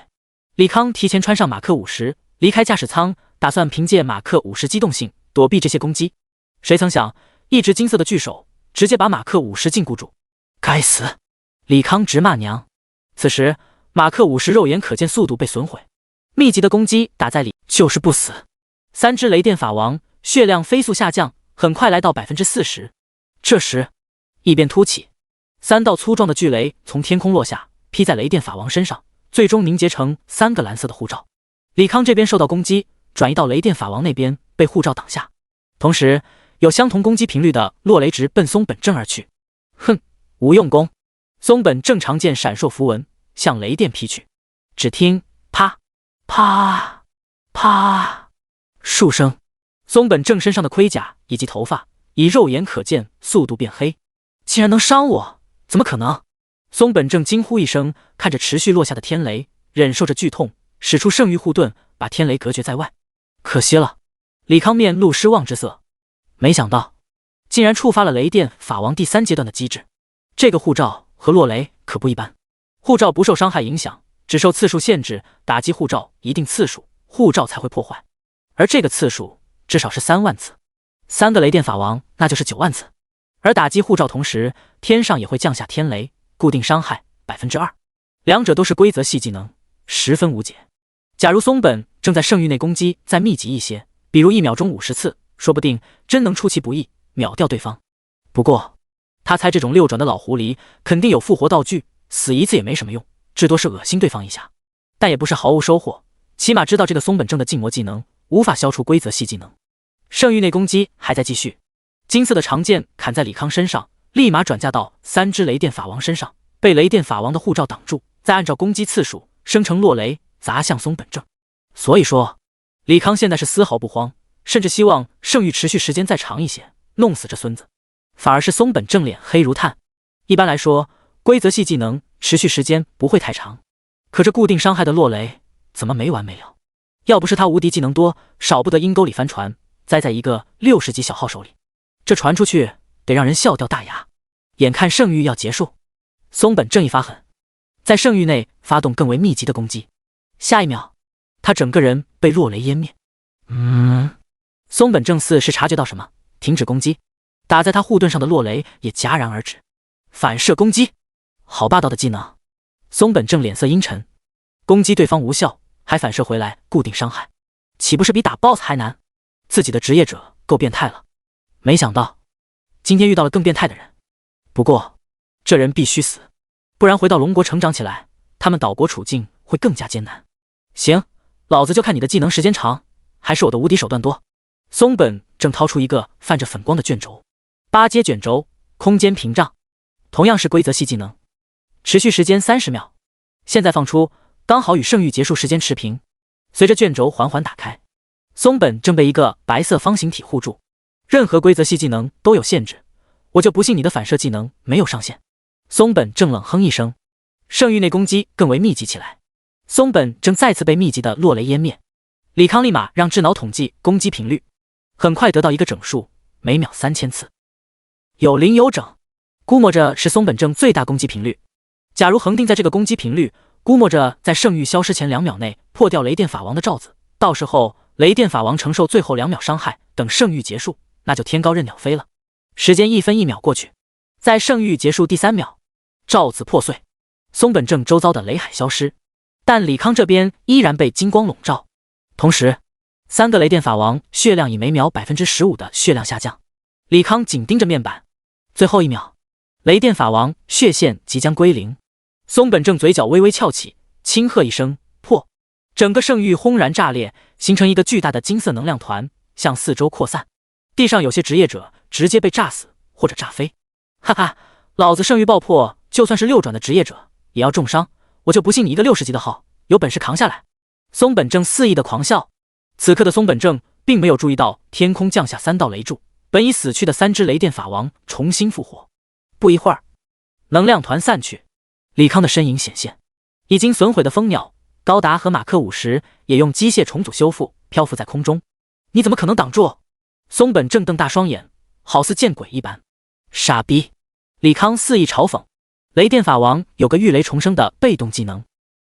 李康提前穿上马克50，离开驾驶舱，打算凭借马克50机动性躲避这些攻击。谁曾想，一只金色的巨手直接把马克50禁锢住。该死！李康直骂娘。此时，马克50肉眼可见速度被损毁，密集的攻击打在里就是不死。3只雷电法王血量飞速下降，很快来到 40%。这时，异变突起，3道粗壮的巨雷从天空落下，劈在雷电法王身上，最终凝结成3个蓝色的护罩。李康这边受到攻击，转移到雷电法王那边被护罩挡下，同时有相同攻击频率的落雷直奔松本正而去。哼，无用功！松本正长剑闪烁符文，向雷电劈去。只听啪啪啪数声，松本正身上的盔甲以及头发以肉眼可见速度变黑。竟然能伤我，怎么可能？松本正惊呼一声，看着持续落下的天雷，忍受着剧痛，使出圣域护盾把天雷隔绝在外。可惜了，李康面露失望之色。没想到竟然触发了雷电法王第3阶段的机制。这个护罩和落雷可不一般，护罩不受伤害影响，只受次数限制，打击护罩一定次数，护罩才会破坏。而这个次数至少是3万次，3个雷电法王那就是9万次。而打击护罩同时，天上也会降下天雷，固定伤害 2%， 两者都是规则系技能，十分无解。假如松本正在圣域内攻击再密集一些，比如1秒钟50次，说不定真能出其不意秒掉对方。不过他猜这种6转的老狐狸肯定有复活道具，死一次也没什么用，至多是恶心对方一下，但也不是毫无收获，起码知道这个松本正的禁魔技能无法消除规则系技能。圣域内攻击还在继续，金色的长剑砍在李康身上，立马转嫁到3只雷电法王身上，被雷电法王的护罩挡住，再按照攻击次数生成落雷砸向松本正。所以说李康现在是丝毫不慌，甚至希望圣域持续时间再长一些，弄死这孙子。反而是松本正脸黑如炭。一般来说，规则系技能持续时间不会太长，可这固定伤害的落雷怎么没完没了？要不是他无敌技能多，少不得阴沟里翻船，栽在一个60级小号手里。这传出去得让人笑掉大牙。眼看圣域要结束，松本正一发狠，在圣域内发动更为密集的攻击。下一秒，他整个人被落雷湮灭。松本正似是察觉到什么，停止攻击，打在他护盾上的落雷也戛然而止。反射攻击，好霸道的技能！松本正脸色阴沉，攻击对方无效，还反射回来固定伤害，岂不是比打 BOSS 还难？自己的职业者够变态了，没想到今天遇到了更变态的人。不过这人必须死，不然回到龙国成长起来，他们岛国处境会更加艰难。行，老子就看你的技能时间长，还是我的无敌手段多。松本正掏出一个泛着粉光的卷轴，8阶卷轴，空间屏障，同样是规则系技能，持续时间30秒。现在放出，刚好与圣域结束时间持平。随着卷轴缓缓打开，松本正被一个白色方形体护住。任何规则系技能都有限制，我就不信你的反射技能没有上限。松本正冷哼一声，圣域内攻击更为密集起来。松本正再次被密集的落雷湮灭。李康立马让智脑统计攻击频率，很快得到一个整数，每秒3000次，有零有整，估摸着是松本正最大攻击频率。假如恒定在这个攻击频率，估摸着在圣域消失前2秒内破掉雷电法王的罩子，到时候雷电法王承受最后2秒伤害，等圣域结束，那就天高任鸟飞了。时间1分1秒过去，在圣域结束第3秒，罩子破碎，松本正周遭的雷海消失，但李康这边依然被金光笼罩。同时3个雷电法王血量以每秒 15% 的血量下降。李康紧盯着面板，最后1秒，雷电法王血线即将归零。松本正嘴角微微翘起，轻喝一声破，整个圣域轰然炸裂，形成一个巨大的金色能量团，向四周扩散。地上有些职业者直接被炸死或者炸飞。哈哈，老子圣域爆破，就算是6转的职业者也要重伤，我就不信你一个60级的号有本事扛下来。松本正肆意的狂笑。此刻的松本正并没有注意到天空降下3道雷柱，本已死去的3只雷电法王重新复活。不一会儿，能量团散去，李康的身影显现。已经损毁的蜂鸟、高达和马克50也用机械重组修复，漂浮在空中。你怎么可能挡住？松本正瞪大双眼，好似见鬼一般。傻逼！李康肆意嘲讽。雷电法王有个御雷重生的被动技能，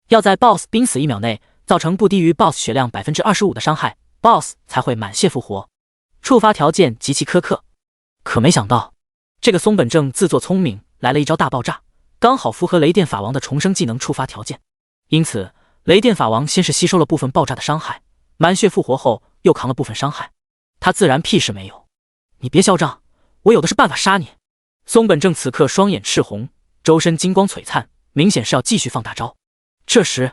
要在 BOSS 濒死1秒内造成不低于 BOSS 血量 25% 的伤害， BOSS 才会满血复活。触发条件极其苛刻。可没想到，这个松本正自作聪明，来了一招大爆炸，刚好符合雷电法王的重生技能触发条件。因此雷电法王先是吸收了部分爆炸的伤害，满血复活后又扛了部分伤害，他自然屁事没有。你别嚣张，我有的是办法杀你。松本正此刻双眼赤红，周身金光璀璨，明显是要继续放大招。这时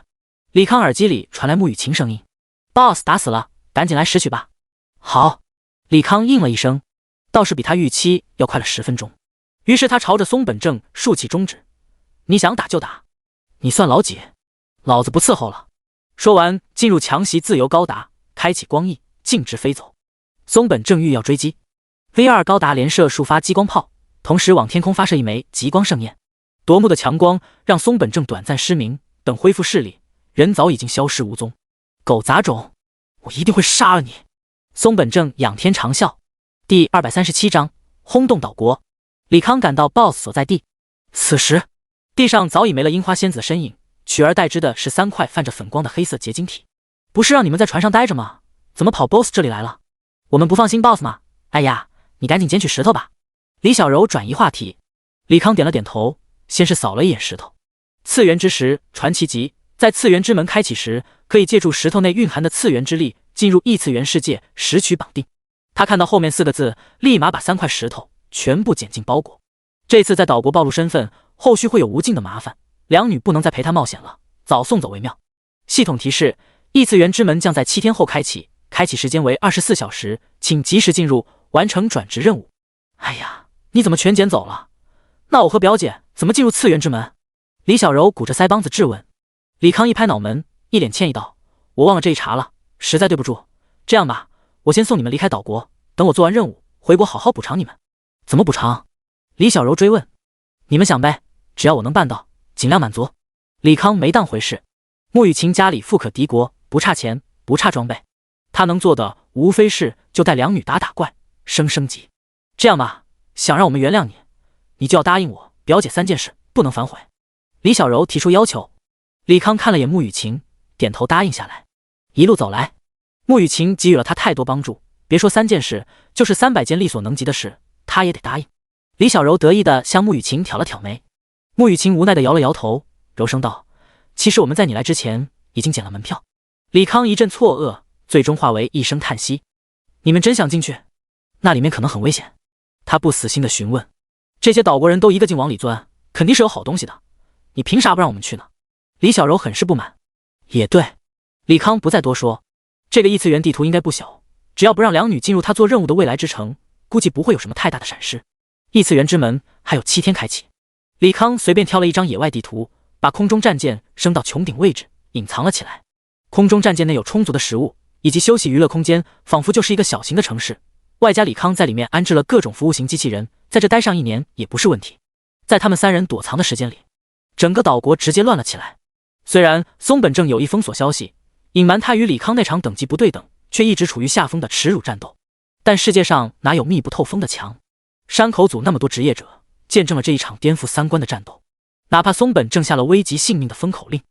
李康耳机里传来穆雨晴声音， BOSS 打死了，赶紧来拾取吧。好，李康应了一声，倒是比他预期要快了10分钟。于是他朝着松本正竖起中指，你想打就打，你算老几？老子不伺候了。说完进入强袭自由高达，开启光翼，径直飞走。松本正欲要追击， V2 高达连射数发激光炮，同时往天空发射一枚极光盛焰。夺目的强光让松本正短暂失明，等恢复视力，人早已经消失无踪。狗杂种，我一定会杀了你！松本正仰天长啸。第237章轰动岛国。李康赶到 BOSS 所在地，此时地上早已没了樱花仙子的身影，取而代之的是3块泛着粉光的黑色结晶体。不是让你们在船上待着吗？怎么跑 BOSS 这里来了？我们不放心 BOSS 吗？哎呀，你赶紧捡取石头吧。李小柔转移话题。李康点了点头，先是扫了一眼石头。次元之石传奇级，在次元之门开启时，可以借助石头内蕴含的次元之力进入异次元世界，石取绑定。他看到后面4个字，立马把3块石头全部捡进包裹。这次在岛国暴露身份，后续会有无尽的麻烦，两女不能再陪他冒险了，早送走为妙。系统提示：异次元之门将在7天后开启，开启时间为24小时，请及时进入，完成转职任务。哎呀，你怎么全捡走了？那我和表姐怎么进入次元之门？李小柔鼓着腮帮子质问。李康一拍脑门，一脸歉意道：我忘了这一茬了，实在对不住。这样吧，我先送你们离开岛国，等我做完任务回国好好补偿你们。怎么补偿？李小柔追问。你们想呗，只要我能办到，尽量满足。李康没当回事。穆雨晴家里富可敌国，不差钱，不差装备。他能做的无非是就带两女打打怪，升级。这样吧，想让我们原谅你，你就要答应我表姐3件事，不能反悔。李小柔提出要求。李康看了眼穆雨晴，点头答应下来。一路走来，穆雨晴给予了他太多帮助，别说3件事，就是300件力所能及的事，他也得答应。李小柔得意地向穆雨晴挑了挑眉。穆雨晴无奈地摇了摇头，柔声道：其实我们在你来之前已经捡了门票。李康一阵错愕，最终化为一声叹息。你们真想进去？那里面可能很危险。他不死心地询问。这些岛国人都一个劲往里钻，肯定是有好东西的，你凭啥不让我们去呢？李小柔很是不满。也对，李康不再多说。这个异次元地图应该不小，只要不让两女进入他做任务的未来之城，估计不会有什么太大的闪失。异次元之门还有7天开启。李康随便挑了一张野外地图，把空中战舰升到穹顶位置，隐藏了起来。空中战舰内有充足的食物以及休息娱乐空间，仿佛就是一个小型的城市。外加李康在里面安置了各种服务型机器人，在这待上1年也不是问题。在他们3人躲藏的时间里，整个岛国直接乱了起来。虽然松本正有意封锁消息，隐瞒他与李康那场等级不对等，却一直处于下风的耻辱战斗，但世界上哪有密不透风的墙？山口组那么多职业者见证了这一场颠覆3观的战斗，哪怕松本正下了危及性命的封口令，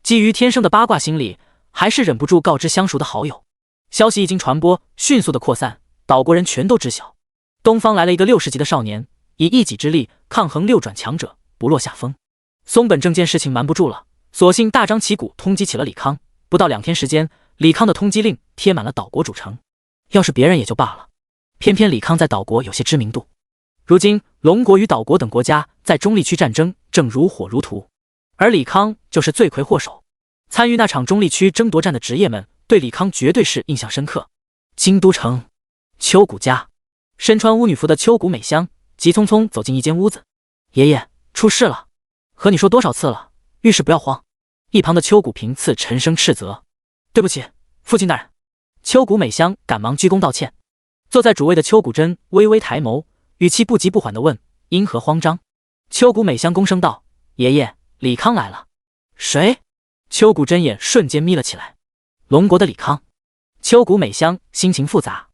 基于天生的八卦心理，还是忍不住告知相熟的好友。消息一经传播，迅速的扩散，岛国人全都知晓，东方来了一个60级的少年，以一己之力抗衡6转强者，不落下风。松本正见事情瞒不住了，索性大张旗鼓通缉起了李康。不到2天时间，李康的通缉令贴满了岛国主城。要是别人也就罢了，偏偏李康在岛国有些知名度。如今龙国与岛国等国家在中立区战争正如火如荼，而李康就是罪魁祸首。参与那场中立区争夺战的职业们对李康绝对是印象深刻。京都城秋谷家，身穿巫女服的秋谷美香急匆匆走进一间屋子。爷爷，出事了！和你说多少次了，遇事不要慌。一旁的秋谷平次沉声斥责。对不起，父亲大人。秋谷美香赶忙鞠躬道歉。坐在主位的秋谷真微微抬眸，语气不急不缓地问：因何慌张？秋谷美香躬声道：爷爷，李康来了。谁？秋谷真眼瞬间眯了起来。龙国的李康。秋谷美香心情复杂，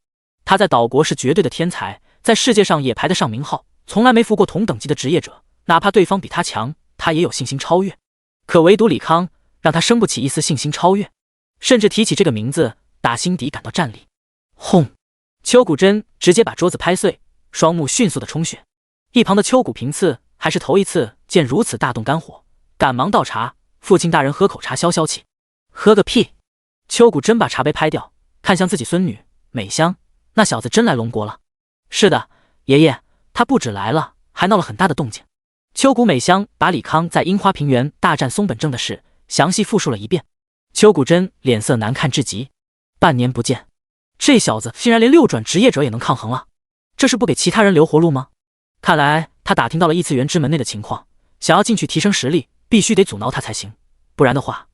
他在岛国是绝对的天才，在世界上也排得上名号，从来没服过同等级的职业者，哪怕对方比他强，他也有信心超越。可唯独李康让他生不起一丝信心超越，甚至提起这个名字，打心底感到战栗。轰！秋谷真直接把桌子拍碎，双目迅速的充血。一旁的秋谷平次还是头一次见如此大动肝火，赶忙倒茶。父亲大人喝口茶消消气。喝个屁！秋谷真把茶杯拍掉，看向自己孙女美香，那小子真来龙国了。是的，爷爷，他不止来了，还闹了很大的动静。秋谷美香把李康在樱花平原大战松本正的事详细复述了一遍。秋谷真脸色难看至极，半年不见，这小子竟然连6转职业者也能抗衡了，这是不给其他人留活路吗？看来他打听到了异次元之门内的情况，想要进去提升实力，必须得阻挠他才行，不然的话，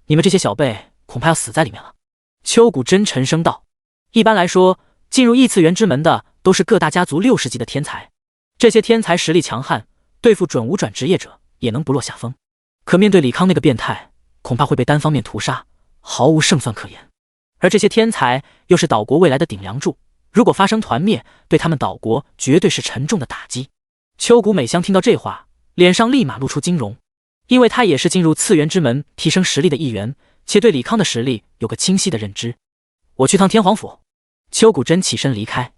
你们这些小辈恐怕要死在里面了。秋谷真沉声道：一般来说，进入异次元之门的都是各大家族60级的天才，这些天才实力强悍，对付准5转职业者也能不落下风。可面对李康那个变态，恐怕会被单方面屠杀，毫无胜算可言。而这些天才又是岛国未来的顶梁柱，如果发生团灭，对他们岛国绝对是沉重的打击。秋谷美香听到这话，脸上立马露出惊容，因为她也是进入次元之门提升实力的一员，且对李康的实力有个清晰的认知。我去趟天皇府。秋谷真起身离开。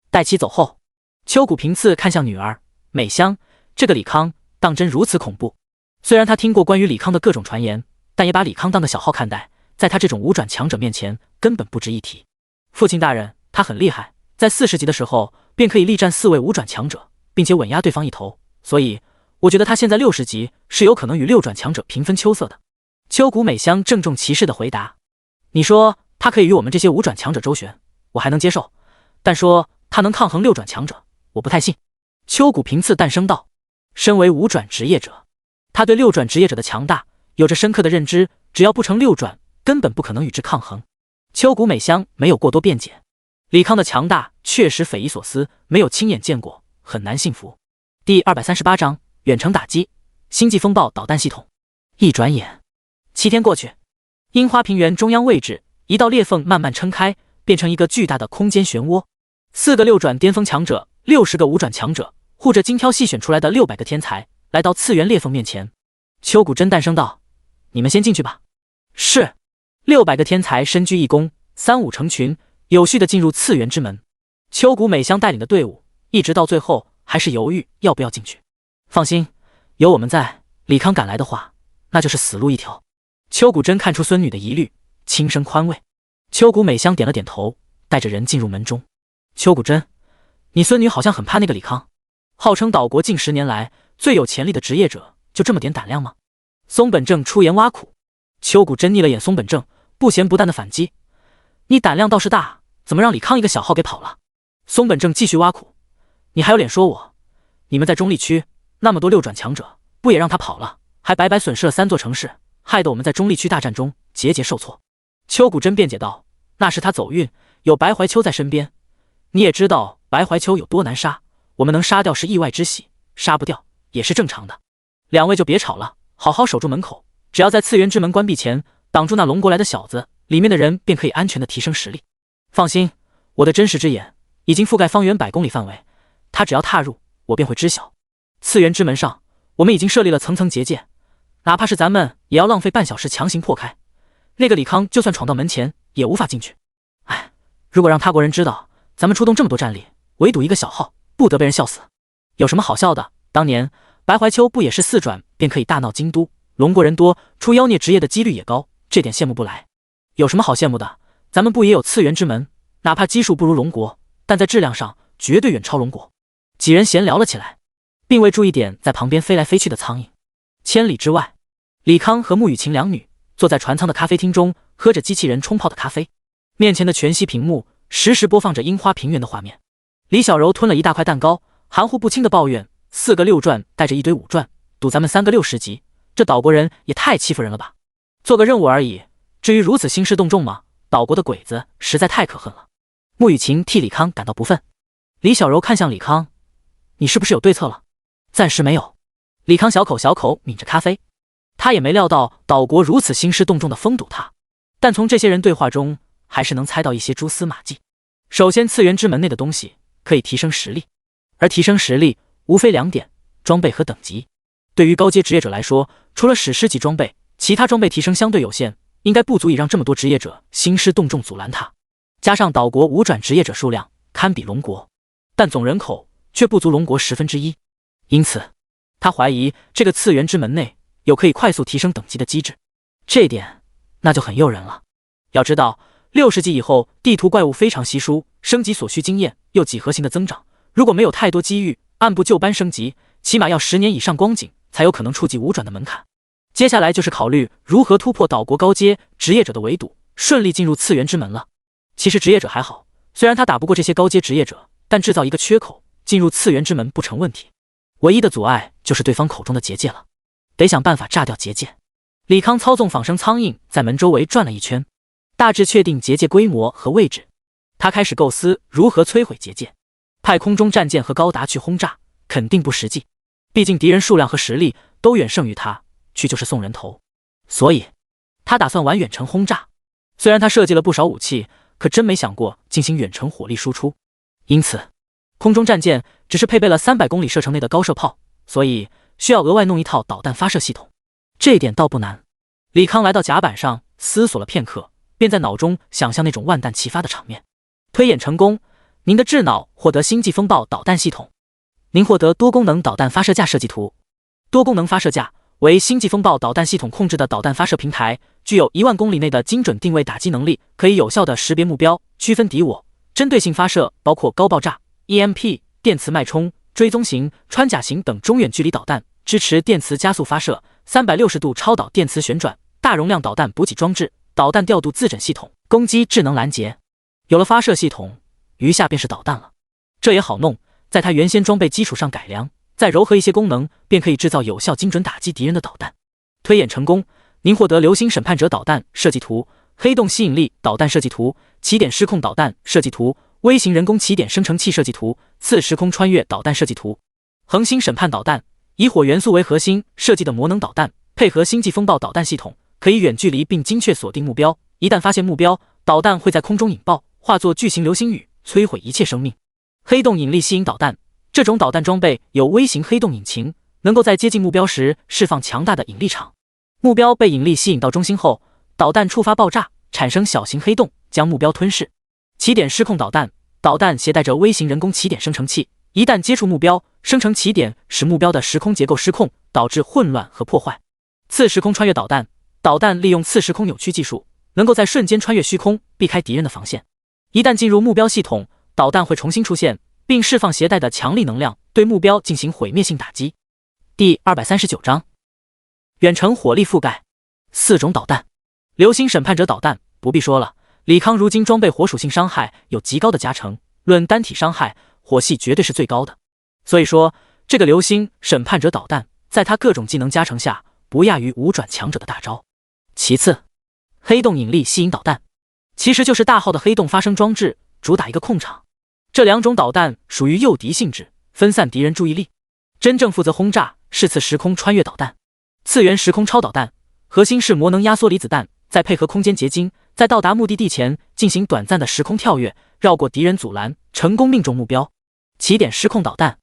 待其走后，秋谷平次看向女儿美香，这个李康当真如此恐怖？虽然他听过关于李康的各种传言，但也把李康当个小号看待，在他这种5转强者面前根本不值一提。父亲大人，他很厉害，在40级的时候便可以力战4位5转强者，并且稳压对方一头，所以我觉得他现在60级是有可能与6转强者平分秋色的。秋谷美香郑重其事地回答。你说他可以与我们这些5转强者周旋，我还能接受，但说他能抗衡6转强者，我不太信。秋谷平次淡声道。身为5转职业者，他对6转职业者的强大有着深刻的认知，只要不成6转，根本不可能与之抗衡。秋谷美香没有过多辩解，李康的强大确实匪夷所思，没有亲眼见过，很难信服。第238章远程打击星际风暴导弹系统。一转眼7天过去，樱花平原中央位置一道裂缝慢慢撑开，变成一个巨大的空间漩涡。4个6转巅峰强者，60个5转强者，护着精挑细选出来的600个天才，来到次元裂缝面前。秋谷真诞声道：“你们先进去吧。”是。600个天才深鞠一躬，3、5成群，有序地进入次元之门。秋谷美香带领的队伍，一直到最后还是犹豫要不要进去。放心，有我们在，李康赶来的话，那就是死路一条。秋谷真看出孙女的疑虑，轻声宽慰。秋谷美香点了点头，带着人进入门中。秋谷真，你孙女好像很怕那个李康，号称岛国近10年来最有潜力的职业者，就这么点胆量吗？松本正出言挖苦。秋谷真睨了眼松本正，不咸不淡的反击：“你胆量倒是大，怎么让李康一个小号给跑了？”松本正继续挖苦：“你还有脸说我？你们在中立区那么多6转强者，不也让他跑了，还白白损失了3座城市，害得我们在中立区大战中节节受挫。”秋谷真辩解道：“那是他走运，有白怀秋在身边。你也知道白怀秋有多难杀，我们能杀掉是意外之喜，杀不掉也是正常的。两位就别吵了，好好守住门口，只要在次元之门关闭前挡住那龙国来的小子，里面的人便可以安全的提升实力。放心，我的真实之眼已经覆盖方圆100公里范围，他只要踏入，我便会知晓。次元之门上，我们已经设立了层层结界，哪怕是咱们也要浪费半小时强行破开。那个李康就算闯到门前，也无法进去。哎，如果让他国人知道咱们出动这么多战力，围堵一个小号，不得被人笑死。有什么好笑的？当年白怀秋不也是4转便可以大闹京都，龙国人多，出妖孽职业的几率也高，这点羡慕不来。有什么好羡慕的？咱们不也有次元之门？哪怕基数不如龙国，但在质量上绝对远超龙国。”几人闲聊了起来，并未注意点在旁边飞来飞去的苍蝇。千里之外，李康和穆雨晴两女坐在船舱的咖啡厅中，喝着机器人冲泡的咖啡，面前的全息屏幕实时播放着樱花平原的画面。李小柔吞了一大块蛋糕，含糊不清的抱怨：“4个6转带着一堆5转，赌咱们3个60级，这岛国人也太欺负人了吧！做个任务而已，至于如此兴师动众吗？岛国的鬼子实在太可恨了。”穆雨晴替李康感到不忿。李小柔看向李康：“你是不是有对策了？”“暂时没有。”李康小口小口抿着咖啡，他也没料到岛国如此兴师动众的封堵他，但从这些人对话中还是能猜到一些蛛丝马迹。首先，次元之门内的东西可以提升实力，而提升实力无非2点：装备和等级。对于高阶职业者来说，除了史诗级装备，其他装备提升相对有限，应该不足以让这么多职业者兴师动众阻拦他。加上岛国5转职业者数量堪比龙国，但总人口却不足龙国1/10，因此他怀疑这个次元之门内有可以快速提升等级的机制。这一点那就很诱人了。要知道60级以后地图怪物非常稀疏，升级所需经验又几何型的增长，如果没有太多机遇，按部就班升级，起码要10年以上光景才有可能触及5转的门槛。接下来就是考虑如何突破岛国高阶职业者的围堵，顺利进入次元之门了。其实职业者还好，虽然他打不过这些高阶职业者，但制造一个缺口，进入次元之门不成问题。唯一的阻碍就是对方口中的结界了，得想办法炸掉结界。李康操纵仿生苍蝇在门周围转了一圈，大致确定结界规模和位置。他开始构思如何摧毁结界，派空中战舰和高达去轰炸肯定不实际，毕竟敌人数量和实力都远胜于他，去就是送人头。所以他打算玩远程轰炸。虽然他设计了不少武器，可真没想过进行远程火力输出。因此空中战舰只是配备了300公里射程内的高射炮，所以需要额外弄一套导弹发射系统。这一点倒不难。李康来到甲板上思索了片刻，便在脑中想象那种万弹齐发的场面。推演成功，您的智脑获得星际风暴导弹系统。您获得多功能导弹发射架设计图。多功能发射架为星际风暴导弹系统控制的导弹发射平台，具有1万公里内的精准定位打击能力，可以有效地识别目标，区分敌我。针对性发射包括高爆炸、EMP、电磁脉冲、追踪型、穿甲型等中远距离导弹，支持电磁加速发射、360度超导电磁旋转、大容量导弹补给装置、导弹调度自诊系统、攻击智能拦截。有了发射系统，余下便是导弹了。这也好弄，在它原先装备基础上改良，再糅合一些功能，便可以制造有效精准打击敌人的导弹。推演成功，您获得流星审判者导弹设计图、黑洞吸引力导弹设计图、起点失控导弹设计图、微型人工起点生成器设计图、次时空穿越导弹设计图。恒星审判导弹以火元素为核心设计的魔能导弹，配合星际风暴导弹系统，可以远距离并精确锁定目标。一旦发现目标，导弹会在空中引爆，化作巨型流星雨，摧毁一切生命。黑洞引力吸引导弹，这种导弹装备有微型黑洞引擎，能够在接近目标时释放强大的引力场。目标被引力吸引到中心后，导弹触发爆炸，产生小型黑洞，将目标吞噬。起点失控导弹，导弹携带着微型人工起点生成器，一旦接触目标，生成起点，使目标的时空结构失控，导致混乱和破坏。次时空穿越导弹，导弹利用次时空扭曲技术，能够在瞬间穿越虚空，避开敌人的防线。一旦进入目标系统，导弹会重新出现，并释放携带的强力能量，对目标进行毁灭性打击。第239章，远程火力覆盖。4种导弹。流星审判者导弹不必说了，李康如今装备火属性伤害有极高的加成，论单体伤害，火系绝对是最高的。所以说，这个流星审判者导弹在他各种技能加成下，不亚于5转强者的大招。其次，黑洞引力吸引导弹，其实就是大号的黑洞发生装置，主打一个控场。这2种导弹属于诱敌性质，分散敌人注意力。真正负责轰炸是次时空穿越导弹。次元时空超导弹核心是魔能压缩离子弹，再配合空间结晶，在到达目的地前进行短暂的时空跳跃，绕过敌人阻拦，成功命中目标。起点失控导弹，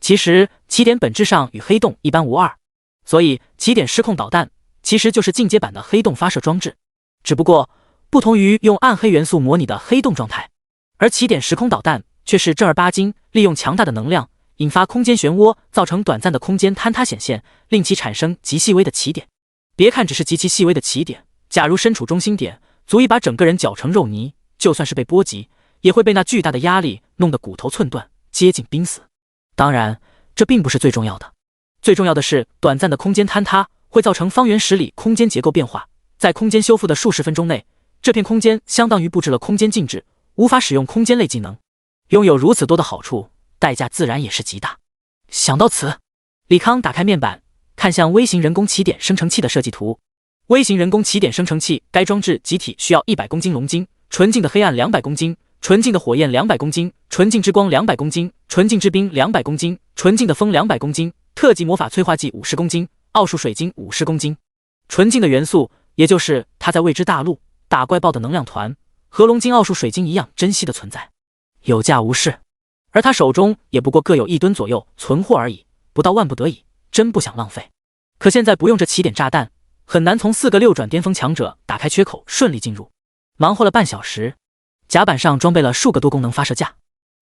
其实起点本质上与黑洞一般无二，所以起点失控导弹其实就是进阶版的黑洞发射装置，只不过不同于用暗黑元素模拟的黑洞状态，而起点时空导弹却是正儿八经利用强大的能量引发空间漩涡，造成短暂的空间坍塌显现，令其产生极细微的起点。别看只是极其细微的起点，假如身处中心点，足以把整个人搅成肉泥，就算是被波及，也会被那巨大的压力弄得骨头寸断，接近濒死。当然，这并不是最重要的，最重要的是短暂的空间坍塌会造成方圆10里空间结构变化，在空间修复的数十分钟内，这片空间相当于布置了空间静止，无法使用空间类技能。拥有如此多的好处，代价自然也是极大。想到此，李康打开面板，看向微型人工起点生成器的设计图。微型人工起点生成器，该装置集体需要100公斤龙晶，纯净的黑暗200公斤，纯净的火焰200公斤，纯净之光200公斤，纯净之冰200公斤，纯净的风200公斤，特级魔法催化剂50公斤，奥数水晶50公斤。纯净的元素，也就是它在未知大陆打怪爆的能量团，和龙晶奥数水晶一样珍惜的存在，有价无市。而他手中也不过各有1吨左右存货而已，不到万不得已，真不想浪费。可现在不用这起点炸弹，很难从4个6转巅峰强者打开缺口顺利进入。忙活了半小时，甲板上装备了数个多功能发射架，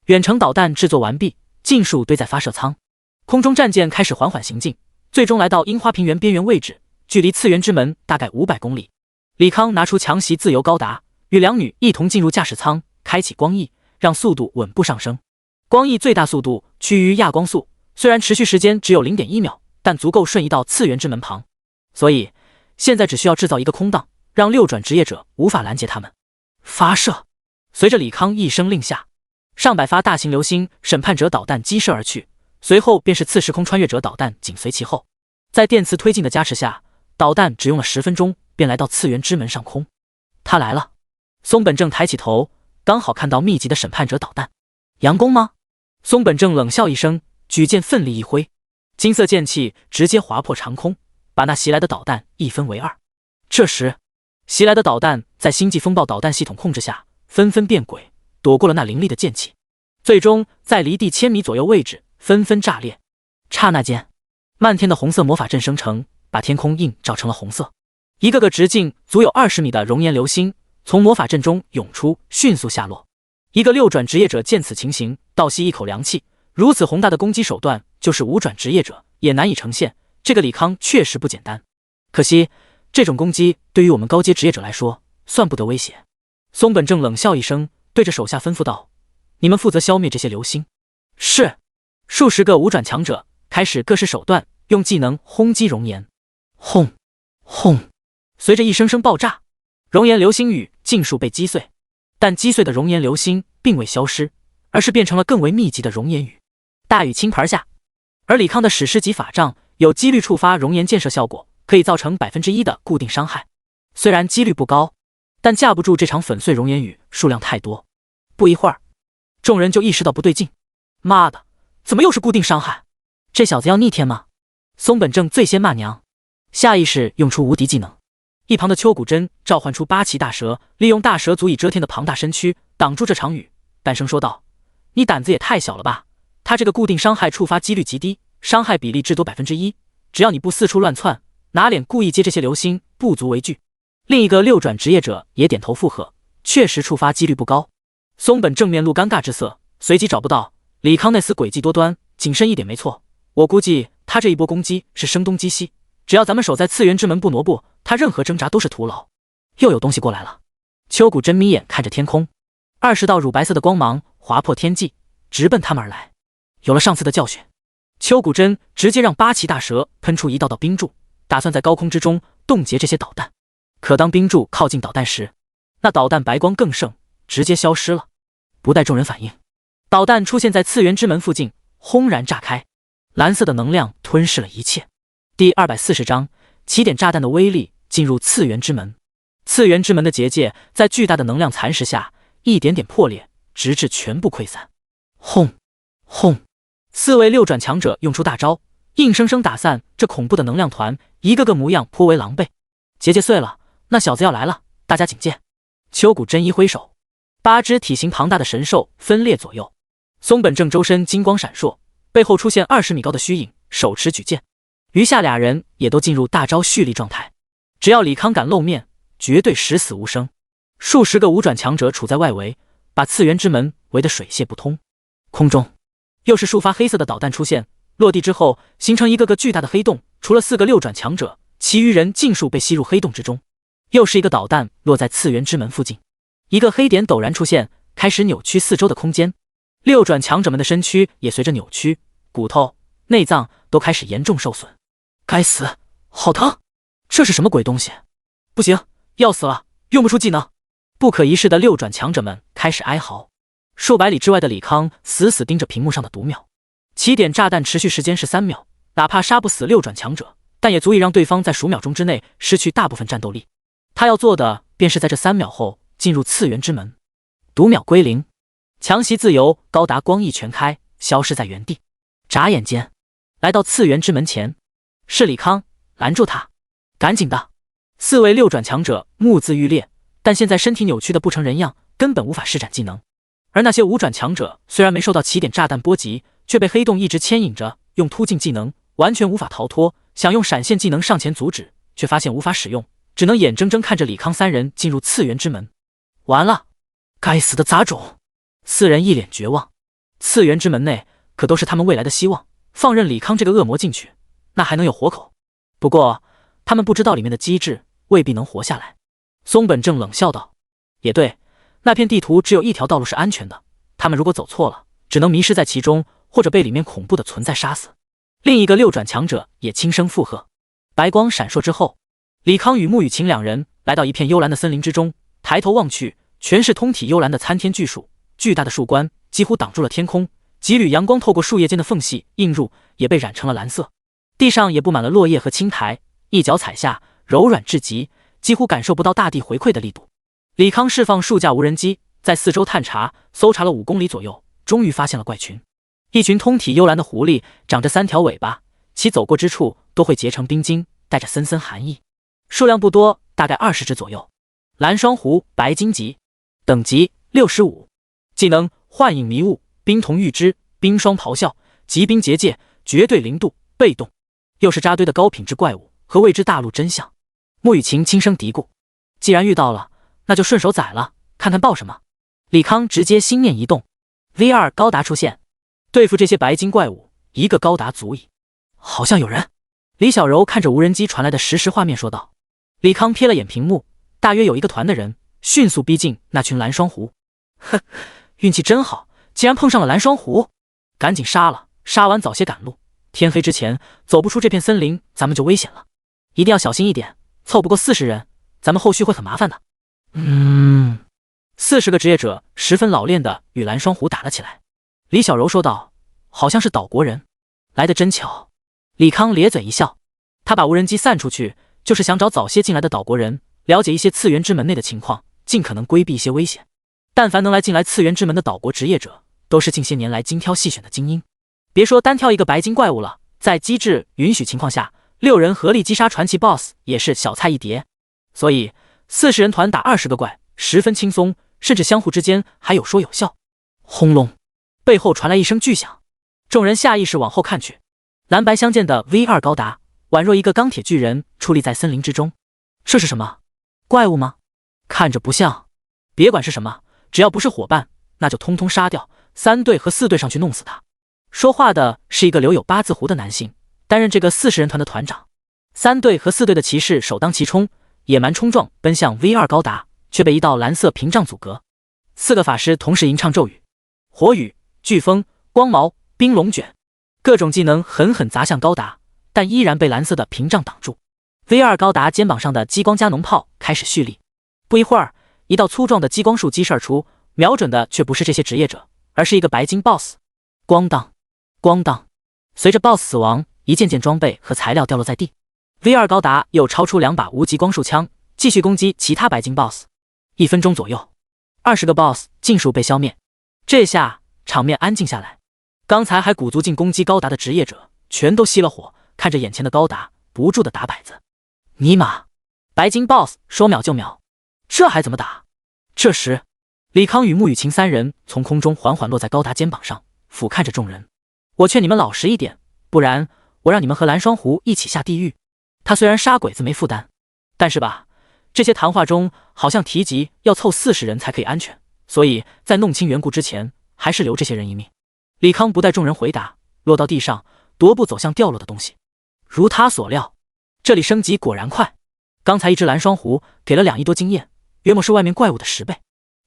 远程导弹制作完毕，尽数堆在发射舱。空中战舰开始缓缓行进，最终来到樱花平原边缘位置，距离次元之门大概500公里。李康拿出强袭自由高达，与2女一同进入驾驶舱，开启光翼，让速度稳步上升。光翼最大速度趋于亚光速，虽然持续时间只有 0.1秒，但足够瞬移到次元之门旁。所以现在只需要制造一个空档，让6转职业者无法拦截他们。发射！随着李康一声令下，上百发大型流星审判者导弹激射而去，随后便是次时空穿越者导弹紧随其后。在电磁推进的加持下，导弹只用了10分钟便来到次元之门上空。他来了。松本正抬起头，刚好看到密集的审判者导弹。佯攻吗？松本正冷笑一声，举剑奋力一挥，金色剑气直接划破长空，把那袭来的导弹一分为2。这时，袭来的导弹在星际风暴导弹系统控制下，纷纷变轨，躲过了那凌厉的剑气，最终在离地1000米左右位置纷纷炸裂。刹那间，漫天的红色魔法阵生成，把天空映照成了红色。一个个直径足有20米的熔岩流星从魔法阵中涌出，迅速下落。一个6转职业者见此情形，倒吸一口凉气。如此宏大的攻击手段，就是5转职业者也难以呈现。这个李康确实不简单，可惜这种攻击对于我们高阶职业者来说，算不得威胁。松本正冷笑一声，对着手下吩咐道：“你们负责消灭这些流星。”是。数十个5转强者开始各施手段，用技能轰击熔岩。轰轰！随着一声声爆炸，熔岩流星雨尽数被击碎。但击碎的熔岩流星并未消失，而是变成了更为密集的熔岩雨。大雨倾盆下，而李康的史诗级法杖有几率触发熔岩建设效果，可以造成1%的固定伤害。虽然几率不高，但架不住这场粉碎熔岩雨数量太多。不一会儿，众人就意识到不对劲。妈的，怎么又是固定伤害？这小子要逆天吗？松本正最先骂娘，下意识用出无敌技能。一旁的秋谷真召唤出八岐大蛇，利用大蛇足以遮天的庞大身躯挡住这场雨，淡声说道：“你胆子也太小了吧！他这个固定伤害触发几率极低，伤害比例至多1%，只要你不四处乱窜，拿脸故意接这些流星，不足为惧。”另一个六转职业者也点头附和，确实触发几率不高。松本正面露尴尬之色，随即找不到李康那厮诡计多端，谨慎一点没错。我估计他这一波攻击是声东击西，只要咱们守在次元之门不挪步，他任何挣扎都是徒劳。又有东西过来了。秋谷真眯眼看着天空，20道乳白色的光芒划破天际，直奔他们而来。有了上次的教训，秋谷真直接让八岐大蛇喷出一道道冰柱，打算在高空之中冻结这些导弹。可当冰柱靠近导弹时，那导弹白光更盛，直接消失了。不待众人反应，导弹出现在次元之门附近，轰然炸开，蓝色的能量吞噬了一切。第240章起点炸弹的威力进入次元之门。次元之门的结界在巨大的能量蚕食下一点点破裂，直至全部溃散。轰轰，4位六转强者用出大招，硬生生打散这恐怖的能量团，一个个模样颇为狼狈。结界碎了，那小子要来了，大家警戒。秋谷真一挥手，8只体型庞大的神兽分列左右。松本正周身金光闪烁，背后出现20米高的虚影，手持举剑。余下俩人也都进入大招蓄力状态，只要李康敢露面，绝对十死无生。数十个五转强者处在外围，把次元之门围得水泄不通。空中又是数发黑色的导弹出现，落地之后形成一个个巨大的黑洞，除了4个六转强者，其余人尽数被吸入黑洞之中。又是一个导弹落在次元之门附近，一个黑点陡然出现，开始扭曲四周的空间。六转强者们的身躯也随着扭曲，骨头、内脏都开始严重受损。该死，好疼！这是什么鬼东西？不行，要死了，用不出技能。不可一世的六转强者们开始哀嚎。数百里之外的李康死死盯着屏幕上的读秒。起点炸弹持续时间是3秒，哪怕杀不死六转强者，但也足以让对方在数秒钟之内失去大部分战斗力。他要做的便是在这3秒后进入次元之门。读秒归零，强袭自由高达光翼全开，消失在原地。眨眼间来到次元之门前，是李康，拦住他，赶紧的！4位六转强者目眦欲裂，但现在身体扭曲的不成人样，根本无法施展技能。而那些五转强者虽然没受到起点炸弹波及，却被黑洞一直牵引着，用突进技能完全无法逃脱，想用闪现技能上前阻止，却发现无法使用，只能眼睁睁看着李康3人进入次元之门。完了，该死的杂种！4人一脸绝望。次元之门内可都是他们未来的希望，放任李康这个恶魔进去，那还能有活口？不过他们不知道里面的机制，未必能活下来。松本正冷笑道：“也对，那片地图只有一条道路是安全的，他们如果走错了，只能迷失在其中，或者被里面恐怖的存在杀死。”另一个六转强者也轻声附和。白光闪烁之后，李康与穆雨晴两人来到一片幽蓝的森林之中，抬头望去，全是通体幽蓝的参天巨树，巨大的树冠几乎挡住了天空，几缕阳光透过树叶间的缝隙映入，也被染成了蓝色。地上也布满了落叶和青苔，一脚踩下，柔软至极，几乎感受不到大地回馈的力度。李康释放数架无人机，在四周探查，搜查了5公里左右，终于发现了怪群。一群通体幽蓝的狐狸，长着3条尾巴，其走过之处都会结成冰晶，带着森森寒意。数量不多，大概20只左右。蓝双狐白金级，等级65，技能幻影迷雾、冰瞳预知、冰霜咆哮、极冰结界、绝对零度、被动。又是扎堆的高品质怪物和未知大陆真相。穆雨晴轻声嘀咕：“既然遇到了，那就顺手宰了，看看报什么。”李康直接心念一动 ，V2 高达出现，对付这些白金怪物，一个高达足矣。好像有人。李小柔看着无人机传来的实时画面说道。李康瞥了眼屏幕，大约有1个团的人，迅速逼近那群蓝双狐。哼，运气真好，竟然碰上了蓝双狐，赶紧杀了，杀完早些赶路。天黑之前走不出这片森林，咱们就危险了，一定要小心一点，凑不够40人，咱们后续会很麻烦的。40个职业者十分老练的与蓝双狐打了起来。李小柔说道：“好像是岛国人，来得真巧。”李康咧嘴一笑，他把无人机散出去，就是想找早些进来的岛国人，了解一些次元之门内的情况，尽可能规避一些危险。但凡能进来次元之门的岛国职业者，都是近些年来精挑细选的精英。别说单挑一个白金怪物了，在机制允许情况下，6人合力击杀传奇 BOSS 也是小菜一碟。所以40人团打20个怪十分轻松，甚至相互之间还有说有笑。轰隆，背后传来一声巨响，众人下意识往后看去，蓝白相间的 V2 高达宛若一个钢铁巨人矗立在森林之中。这是什么？怪物吗？看着不像。别管是什么，只要不是伙伴，那就通通杀掉，3队和4队上去弄死他。说话的是一个留有8字胡的男性，担任这个40人团的团长。3队和4队的骑士首当其冲，野蛮冲撞奔向 V2 高达，却被一道蓝色屏障阻隔。4个法师同时吟唱咒语，火雨、飓风、光矛、冰龙卷，各种技能狠狠砸向高达，但依然被蓝色的屏障挡住。V2 高达肩膀上的激光加农炮开始蓄力，不一会儿，一道粗壮的激光束激射而出，瞄准的却不是这些职业者，而是一个白金 BOSS。咣当，咣当，随着 BOSS 死亡，一件件装备和材料掉落在地。V2 高达又超出2把无极光束枪，继续攻击其他白金 BOSS。1分钟左右，20个 BOSS 尽数被消灭。这下场面安静下来，刚才还鼓足劲攻击高达的职业者全都熄了火，看着眼前的高达，不住的打摆子。尼玛，白金 BOSS 说秒就秒，这还怎么打？这时，李康与穆雨晴3人从空中缓缓落在高达肩膀上，俯瞰着众人。我劝你们老实一点，不然我让你们和蓝双湖一起下地狱。他虽然杀鬼子没负担，但是吧，这些谈话中好像提及要凑40人才可以安全，所以在弄清缘故之前，还是留这些人一命。李康不待众人回答，落到地上，踱步走向掉落的东西。如他所料，这里升级果然快。刚才一只蓝双湖给了2亿多经验，约莫是外面怪物的10倍，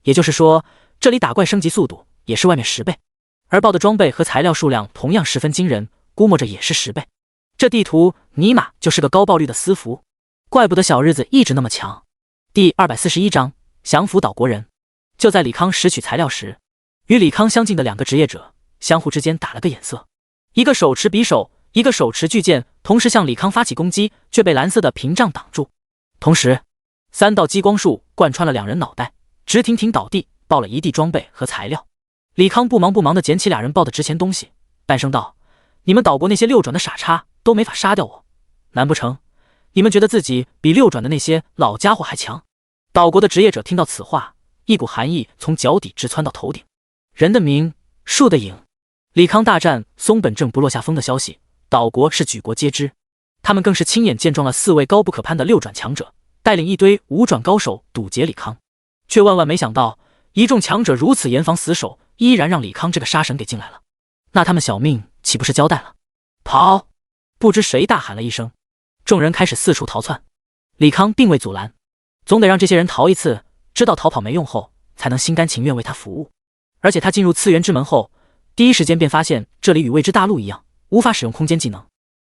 也就是说，这里打怪升级速度也是外面10倍，而爆的装备和材料数量同样十分惊人，估摸着也是10倍。这地图尼玛就是个高爆率的私服，怪不得小日子一直那么强。第241章降服岛国人。就在李康拾取材料时，与李康相近的2个职业者相互之间打了个眼色，一个手持匕首，一个手持巨剑，同时向李康发起攻击，却被蓝色的屏障挡住。同时，3道激光束贯穿了2人脑袋，直挺挺倒地，爆了一地装备和材料。李康不忙不忙地捡起2人爆的值钱东西，淡声道：“你们岛国那些6转的傻叉都没法杀掉我，难不成你们觉得自己比6转的那些老家伙还强？”岛国的职业者听到此话，一股寒意从脚底直窜到头顶。人的名，树的影。李康大战松本正不落下风的消息，岛国是举国皆知。他们更是亲眼见状了4位高不可攀的6转强者，带领一堆5转高手堵截李康，却万万没想到，一众强者如此严防死守，依然让李康这个杀神给进来了。那他们小命岂不是交代了？跑！不知谁大喊了一声，众人开始四处逃窜。李康并未阻拦，总得让这些人逃一次，知道逃跑没用后，才能心甘情愿为他服务。而且他进入次元之门后，第一时间便发现这里与未知大陆一样，无法使用空间技能，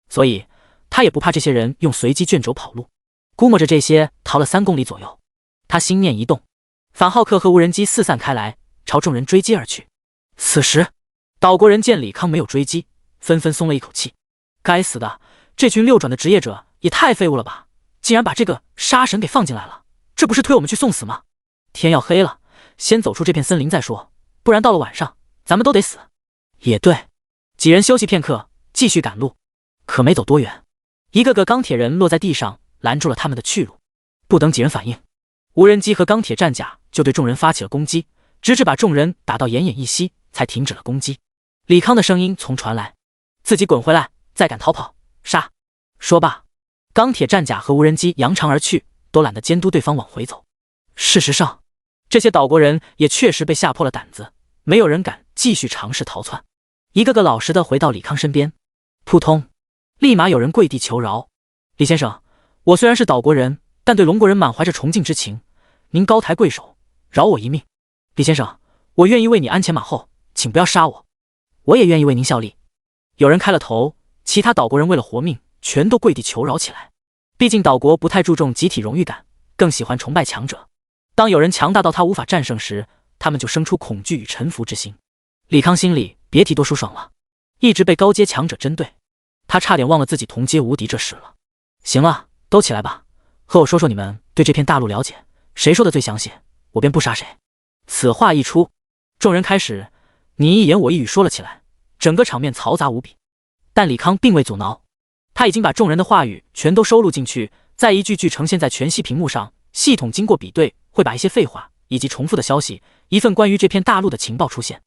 所以他也不怕这些人用随机卷轴跑路。估摸着这些逃了3公里左右，他心念一动，反浩克和无人机四散开来，朝众人追击而去。此时，岛国人见李康没有追击，纷纷松了一口气。该死的，这群6转的职业者也太废物了吧！竟然把这个杀神给放进来了，这不是推我们去送死吗？天要黑了，先走出这片森林再说，不然到了晚上，咱们都得死。也对，几人休息片刻，继续赶路。可没走多远，一个个钢铁人落在地上，拦住了他们的去路。不等几人反应，无人机和钢铁战甲就对众人发起了攻击，直至把众人打到奄奄一息，才停止了攻击。李康的声音从传来：“自己滚回来，再敢逃跑，杀！”说罢，钢铁战甲和无人机扬长而去，都懒得监督对方往回走。事实上，这些岛国人也确实被吓破了胆子，没有人敢继续尝试逃窜，一个个老实的回到李康身边。扑通，立马有人跪地求饶：“李先生，我虽然是岛国人，但对龙国人满怀着崇敬之情，您高抬贵手，饶我一命。李先生，我愿意为你鞍前马后，请不要杀我，我也愿意为您效力。”有人开了头，其他岛国人为了活命，全都跪地求饶起来。毕竟岛国不太注重集体荣誉感，更喜欢崇拜强者。当有人强大到他无法战胜时，他们就生出恐惧与臣服之心。李康心里别提多舒爽了，一直被高阶强者针对，他差点忘了自己同阶无敌这事了。行了，都起来吧，和我说说你们对这片大陆了解，谁说的最详细，我便不杀谁。此话一出，众人开始你一言我一语说了起来，整个场面嘈杂无比。但李康并未阻挠，他已经把众人的话语全都收录进去，再一句句呈现在全息屏幕上，系统经过比对，会把一些废话以及重复的消息，一份关于这片大陆的情报出现。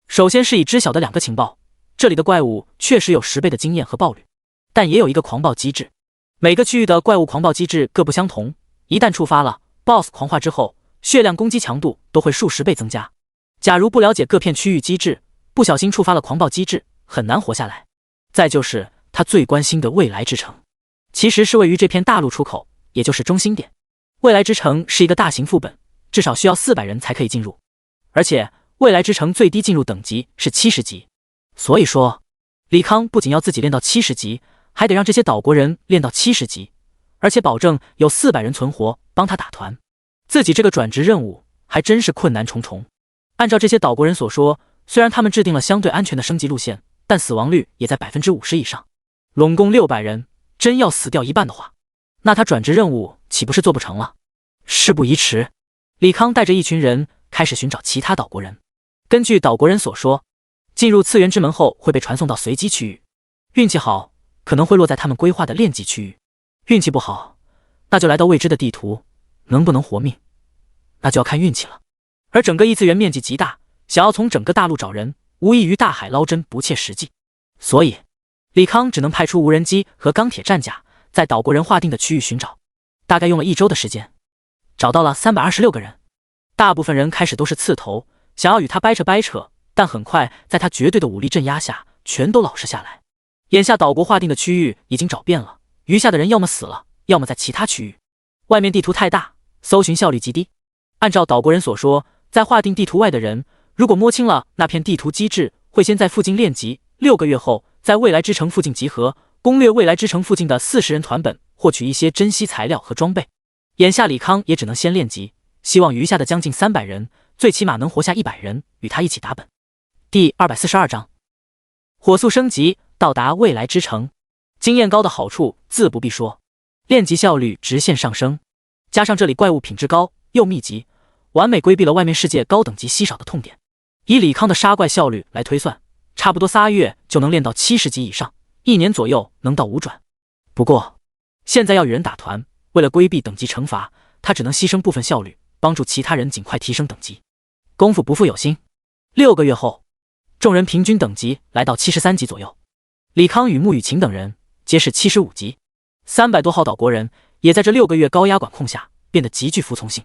首先是已知晓的2个情报，这里的怪物确实有10倍的经验和爆率，但也有一个狂暴机制。每个区域的怪物狂暴机制各不相同，一旦触发了 BOSS 狂化之后，血量攻击强度都会数10倍增加。假如不了解各片区域机制，不小心触发了狂暴机制，很难活下来。再就是他最关心的未来之城，其实是位于这片大陆出口，也就是中心点。未来之城是一个大型副本，至少需要400人才可以进入，而且未来之城最低进入等级是70级。所以说，李康不仅要自己练到70级，还得让这些岛国人练到70级，而且保证有400人存活帮他打团。自己这个转职任务还真是困难重重。按照这些岛国人所说，虽然他们制定了相对安全的升级路线，但死亡率也在 50% 以上。拢共600人，真要死掉一半的话，那他转职任务岂不是做不成了？事不宜迟，李康带着一群人开始寻找其他岛国人。根据岛国人所说，进入次元之门后会被传送到随机区域，运气好可能会落在他们规划的练级区域，运气不好那就来到未知的地图，能不能活命那就要看运气了。而整个异次元面积极大，想要从整个大陆找人，无异于大海捞针，不切实际。所以李康只能派出无人机和钢铁战甲，在岛国人划定的区域寻找。大概用了1周的时间，找到了326个人。大部分人开始都是刺头，想要与他掰扯掰扯，但很快在他绝对的武力镇压下，全都老实下来。眼下岛国划定的区域已经找遍了，余下的人要么死了，要么在其他区域。外面地图太大，搜寻效率极低。按照岛国人所说，在划定地图外的人，如果摸清了那片地图机制，会先在附近练级，6个月后在未来之城附近集合，攻略未来之城附近的40人团本，获取一些珍稀材料和装备。眼下李康也只能先练级，希望余下的将近300人，最起码能活下100人，与他一起打本。第242章，火速升级，到达未来之城。经验高的好处自不必说，练级效率直线上升，加上这里怪物品质高又密集，完美规避了外面世界高等级稀少的痛点。以李康的杀怪效率来推算，差不多3月就能练到70级以上，1年左右能到5转。不过现在要与人打团，为了规避等级惩罚，他只能牺牲部分效率，帮助其他人尽快提升等级。功夫不负有心，6个月后，众人平均等级来到73级左右。李康与穆雨晴等人皆是75级，300多号岛国人也在这6个月高压管控下变得极具服从性。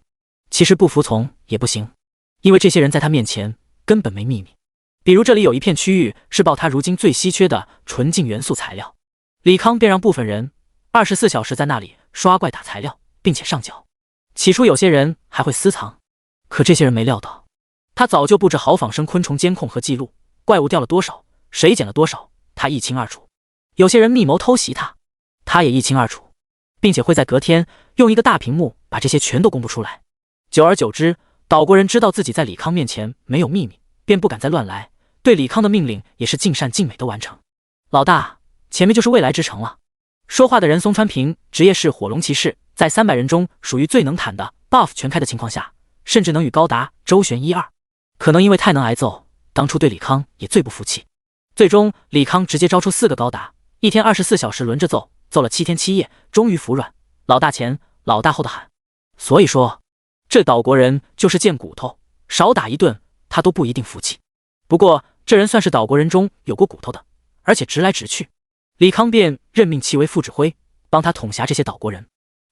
其实不服从也不行，因为这些人在他面前根本没秘密。比如这里有一片区域是爆他如今最稀缺的纯净元素材料，李康便让部分人24小时在那里刷怪打材料，并且上缴。起初有些人还会私藏，可这些人没料到，他早就布置好仿生昆虫监控和记录，怪物掉了多少，谁捡了多少，他一清二楚。有些人密谋偷袭他，他也一清二楚，并且会在隔天用一个大屏幕把这些全都公布出来。久而久之，岛国人知道自己在李康面前没有秘密，便不敢再乱来，对李康的命令也是尽善尽美的完成。老大，前面就是未来之城了。说话的人松川平，职业是火龙骑士，在300人中属于最能坦的， buff 全开的情况下，甚至能与高达、周旋1、2。可能因为太能挨揍，当初对李康也最不服气。最终李康直接招出4个高达，一天24小时轮着揍，揍了7天7夜，终于服软，老大前老大后的喊。所以说这岛国人就是贱骨头，少打一顿他都不一定服气。不过这人算是岛国人中有过骨头的，而且直来直去。李康便任命其为副指挥，帮他统辖这些岛国人。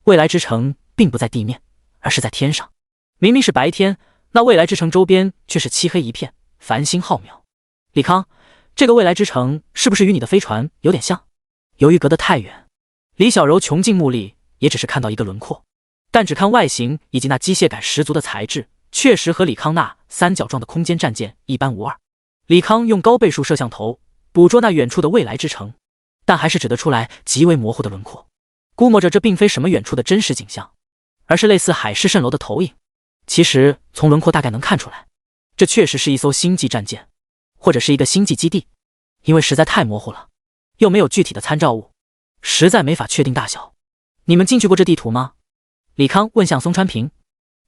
未来之城并不在地面，而是在天上。明明是白天，那未来之城周边却是漆黑一片，繁星浩渺。李康，这个未来之城是不是与你的飞船有点像？由于隔得太远，李小柔穷尽目力也只是看到一个轮廓，但只看外形以及那机械感十足的材质，确实和李康那三角状的空间战舰一般无二。李康用高倍数摄像头捕捉那远处的未来之城，但还是指得出来极为模糊的轮廓，估摸着这并非什么远处的真实景象，而是类似海市蜃楼的投影。其实从轮廓大概能看出来，这确实是一艘星际战舰，或者是一个星际基地，因为实在太模糊了，又没有具体的参照物，实在没法确定大小。你们进去过这地图吗？李康问向松川平。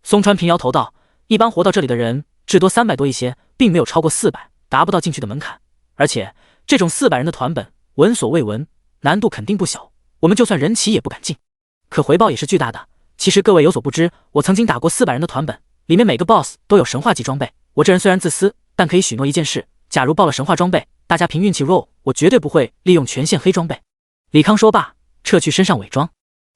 松川平摇头道，一般活到这里的人至多300多一些，并没有超过400，达不到进去的门槛。而且这种400人的团本闻所未闻，难度肯定不小，我们就算人齐也不敢进。可回报也是巨大的。其实各位有所不知，我曾经打过400人的团本，里面每个 BOSS 都有神话级装备。我这人虽然自私，但可以许诺一件事，假如爆了神话装备，大家凭运气 roll， 我绝对不会利用权限黑装备。李康说罢，撤去身上伪装，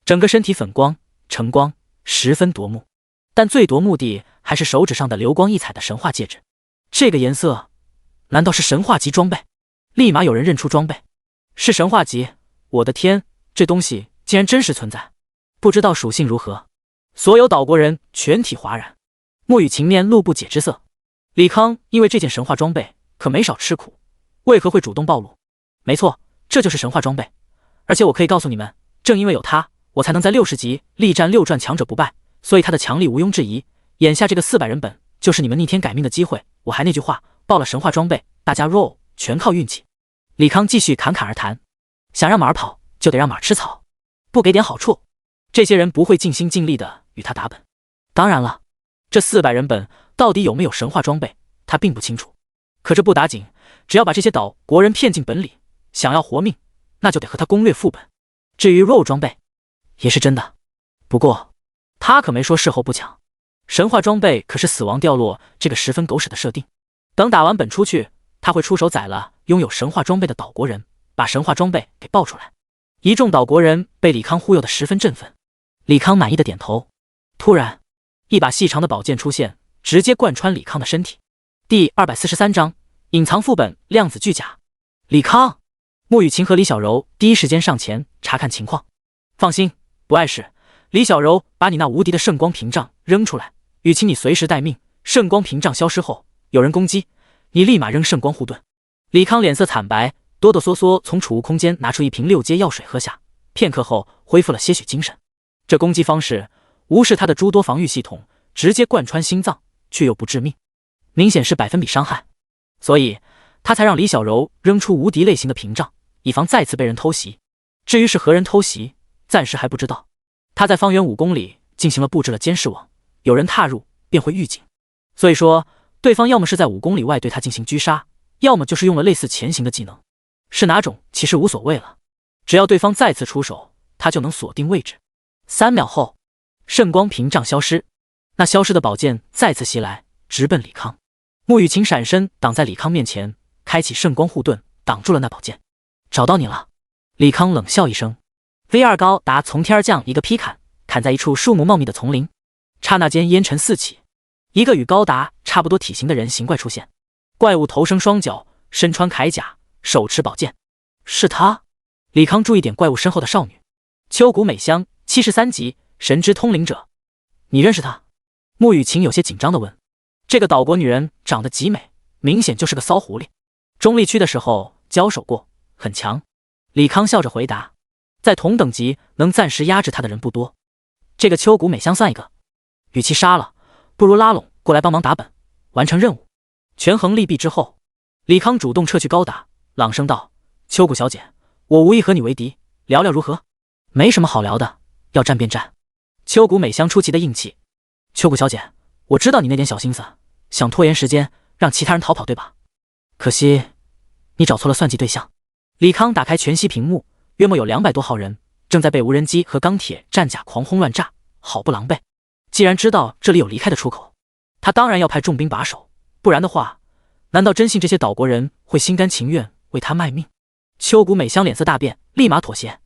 整个身体粉光橙光，十分夺目。但最夺目的还是手指上的流光溢彩的神话戒指，这个颜色难道是神话级装备？立马有人认出装备是神话级，我的天，这东西竟然真实存在，不知道属性如何。所有岛国人全体哗然，莫雨晴面露不解之色。李康因为这件神话装备可没少吃苦，为何会主动暴露？没错，这就是神话装备，而且我可以告诉你们，正因为有它，我才能在60级力战6转强者不败，所以它的强力毋庸置疑。眼下这个400人本就是你们逆天改命的机会。我还那句话，爆了神话装备，大家 roll 全靠运气。李康继续侃侃而谈，想让马儿跑就得让马儿吃草，不给点好处，这些人不会尽心尽力的与他打本。当然了，这400人本到底有没有神话装备，他并不清楚。可这不打紧，只要把这些岛国人骗进本里，想要活命，那就得和他攻略副本。至于 roll 装备，也是真的，不过他可没说事后不抢。神话装备可是死亡掉落这个十分狗屎的设定，等打完本出去，他会出手宰了拥有神话装备的岛国人，把神话装备给爆出来。一众岛国人被李康忽悠得十分振奋，李康满意的点头。突然，一把细长的宝剑出现，直接贯穿李康的身体。第243章隐藏副本量子巨甲。李康、莫雨晴和李小柔第一时间上前查看情况。放心，不碍事。李小柔把你那无敌的圣光屏障扔出来，雨晴你随时待命。圣光屏障消失后，有人攻击，你立马扔圣光护盾。李康脸色惨白，哆哆嗦嗦从储物空间拿出一瓶6阶药水喝下，片刻后恢复了些许精神。这攻击方式无视他的诸多防御系统，直接贯穿心脏，却又不致命，明显是100分比伤害，所以他才让李小柔扔出无敌类型的屏障，以防再次被人偷袭。至于是何人偷袭，暂时还不知道。他在方圆5公里进行了布置了监视网，有人踏入便会预警。所以说，对方要么是在5公里外对他进行狙杀，要么就是用了类似潜行的技能。是哪种其实无所谓了，只要对方再次出手，他就能锁定位置。3秒后，圣光屏障消失，那消失的宝剑再次袭来，直奔李康。穆雨晴闪身挡在李康面前，开启圣光护盾挡住了那宝剑。找到你了。李康冷笑一声， V2 高达从天而降一个劈砍，砍在一处树木茂密的丛林，刹那间烟尘四起，一个与高达差不多体型的人形怪出现。怪物头生双脚，身穿铠甲，手持宝剑。是他。李康注意点怪物身后的少女，秋谷美香，73级神之通灵者。你认识他？穆雨晴有些紧张地问。这个岛国女人长得极美，明显就是个骚狐狸。中立区的时候交手过，很强。李康笑着回答，在同等级能暂时压制他的人不多，这个秋谷美香算一个。与其杀了，不如拉拢过来帮忙打本，完成任务。权衡利弊之后，李康主动撤去高达，朗声道：秋谷小姐，我无意和你为敌，聊聊如何？没什么好聊的，要战便战。秋谷美香出奇的硬气。秋谷小姐，我知道你那点小心思，想拖延时间，让其他人逃跑对吧？可惜你找错了算计对象。李康打开全息屏幕，约莫有200多号人正在被无人机和钢铁战甲狂轰乱炸，好不狼狈。既然知道这里有离开的出口，他当然要派重兵把守，不然的话，难道真信这些岛国人会心甘情愿为他卖命？秋谷美香脸色大变，立马妥协。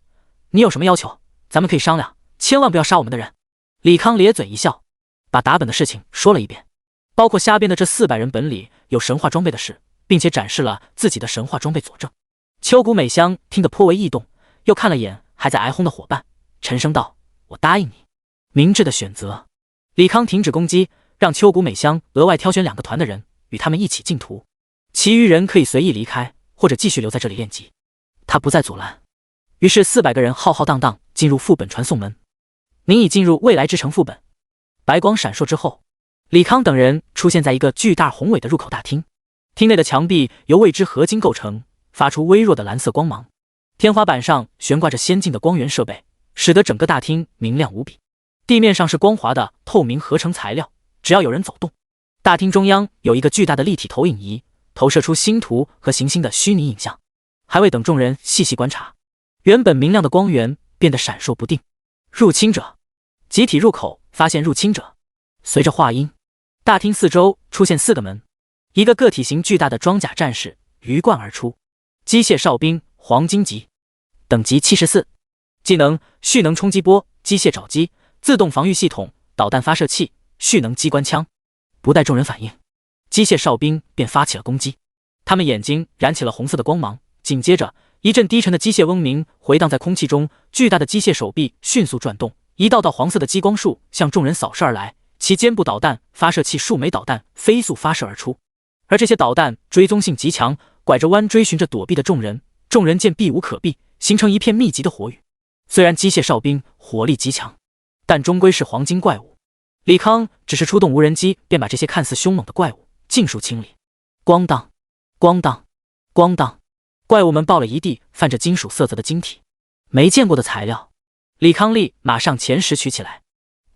你有什么要求，咱们可以商量，千万不要杀我们的人。李康咧嘴一笑，把打本的事情说了一遍，包括瞎编的这400人本里有神话装备的事，并且展示了自己的神话装备佐证。秋谷美香听得颇为异动，又看了眼还在挨轰的伙伴，沉声道：我答应你。明智的选择。李康停止攻击，让秋谷美香额外挑选2个团的人与他们一起进图，其余人可以随意离开或者继续留在这里练级，他不再阻拦。于是400个人浩浩荡荡进入副本传送门。您已进入未来之城副本。白光闪烁之后，李康等人出现在一个巨大宏伟的入口大厅，厅内的墙壁由未知合金构成，发出微弱的蓝色光芒，天花板上悬挂着先进的光源设备，使得整个大厅明亮无比。地面上是光滑的透明合成材料，只要有人走动，大厅中央有一个巨大的立体投影仪，投射出星图和行星的虚拟影像。还未等众人细细观察，原本明亮的光源变得闪烁不定，入侵者。集体入口发现入侵者。随着话音，大厅四周出现4个门，一个个体型巨大的装甲战士鱼贯而出。机械哨兵黄金级，等级74，技能蓄能冲击波、机械爪击、自动防御系统、导弹发射器、蓄能机关枪。不待众人反应，机械哨兵便发起了攻击。他们眼睛燃起了红色的光芒，紧接着一阵低沉的机械嗡鸣回荡在空气中，巨大的机械手臂迅速转动，一道道黄色的激光束向众人扫射而来，其肩部导弹发射器数枚导弹飞速发射而出，而这些导弹追踪性极强，拐着弯追寻着躲避的众人，众人见避无可避，形成一片密集的火雨。虽然机械哨兵火力极强，但终归是黄金怪物，李康只是出动无人机便把这些看似凶猛的怪物尽数清理。咣当咣当咣当，怪物们爆了一地泛着金属色泽的晶体。没见过的材料，李康立马上前10取起来。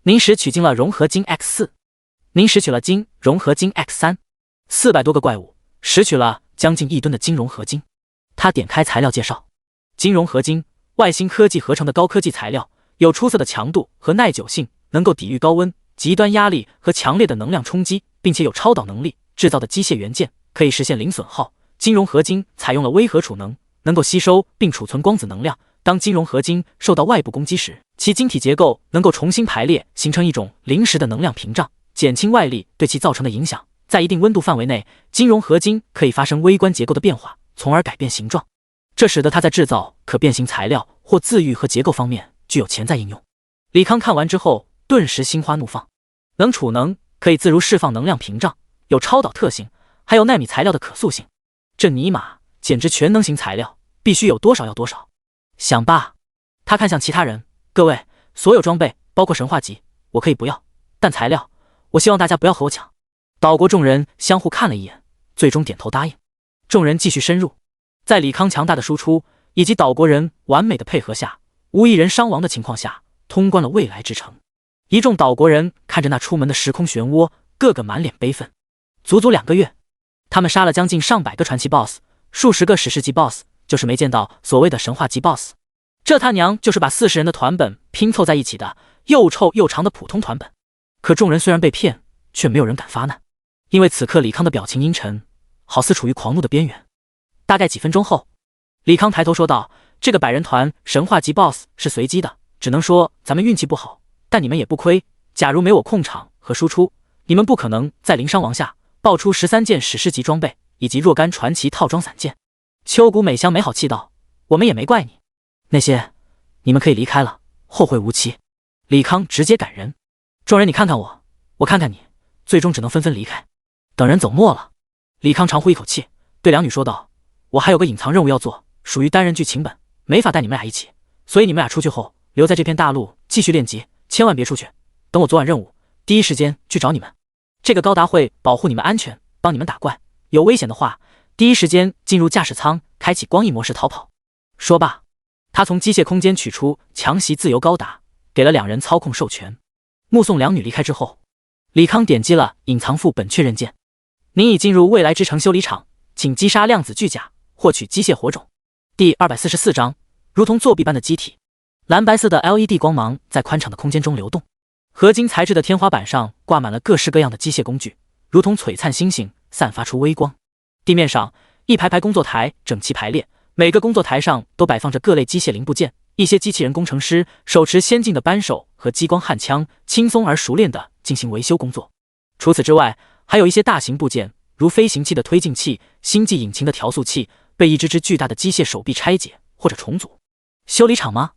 您拾取进了融合金 X4， 您拾取了金融合金 X3，400多个怪物拾取了将近1吨的金融合金。他点开材料介绍，金融合金，外星科技合成的高科技材料，有出色的强度和耐久性，能够抵御高温、极端压力和强烈的能量冲击，并且有超导能力。制造的机械元件可以实现零损耗。金融合金采用了微核储能，能够吸收并储存光子能量。当金融合金受到外部攻击时，其晶体结构能够重新排列，形成一种临时的能量屏障，减轻外力对其造成的影响。在一定温度范围内，金融合金可以发生微观结构的变化，从而改变形状，这使得它在制造可变形材料或自愈和结构方面具有潜在应用。李康看完之后顿时心花怒放，能储能，可以自如释放能量屏障，有超导特性，还有纳米材料的可塑性，这尼玛简直全能型材料，必须有多少要多少。想罢，他看向其他人，各位，所有装备包括神话级我可以不要，但材料我希望大家不要和我抢。岛国众人相互看了一眼，最终点头答应。众人继续深入，在李康强大的输出以及岛国人完美的配合下，无一人伤亡的情况下，通关了未来之城。一众岛国人看着那出门的时空漩涡，个个满脸悲愤。足足2个月，他们杀了将近上百个传奇 BOSS， 数十个史诗级 BOSS， 就是没见到所谓的神话级 BOSS。这他娘就是把40人的团本拼凑在一起的又臭又长的普通团本。可众人虽然被骗，却没有人敢发难，因为此刻李康的表情阴沉，好似处于狂怒的边缘。大概几分钟后，李康抬头说道：“这个100人团神话级 BOSS 是随机的，只能说咱们运气不好，但你们也不亏。假如没我控场和输出，你们不可能在零伤亡下爆出13件史诗级装备以及若干传奇套装散件。”秋谷美香没好气道：“我们也没怪你，那些你们可以离开了，后会无期。”李康直接赶人，众人你看看我，我看看你，最终只能纷纷离开。等人走没了，李康长呼一口气，对两女说道：“我还有个隐藏任务要做，属于单人剧情本，没法带你们俩一起，所以你们俩出去后留在这片大陆继续练级，千万别出去。等我做完任务，第一时间去找你们。这个高达会保护你们安全，帮你们打怪，有危险的话，第一时间进入驾驶舱，开启光翼模式逃跑。”说罢，他从机械空间取出强袭自由高达，给了2人操控授权。目送两女离开之后，李康点击了隐藏副本确认键。您已进入未来之城修理厂，请击杀量子巨甲，获取机械火种。第244章，如同作弊般的机体。蓝白色的 LED 光芒在宽敞的空间中流动，合金材质的天花板上挂满了各式各样的机械工具，如同璀璨星星，散发出微光。地面上一排排工作台整齐排列，每个工作台上都摆放着各类机械零部件，一些机器人工程师手持先进的扳手和激光焊枪，轻松而熟练地进行维修工作。除此之外，还有一些大型部件，如飞行器的推进器、星际引擎的调速器，被一只只巨大的机械手臂拆解或者重组。修理厂吗？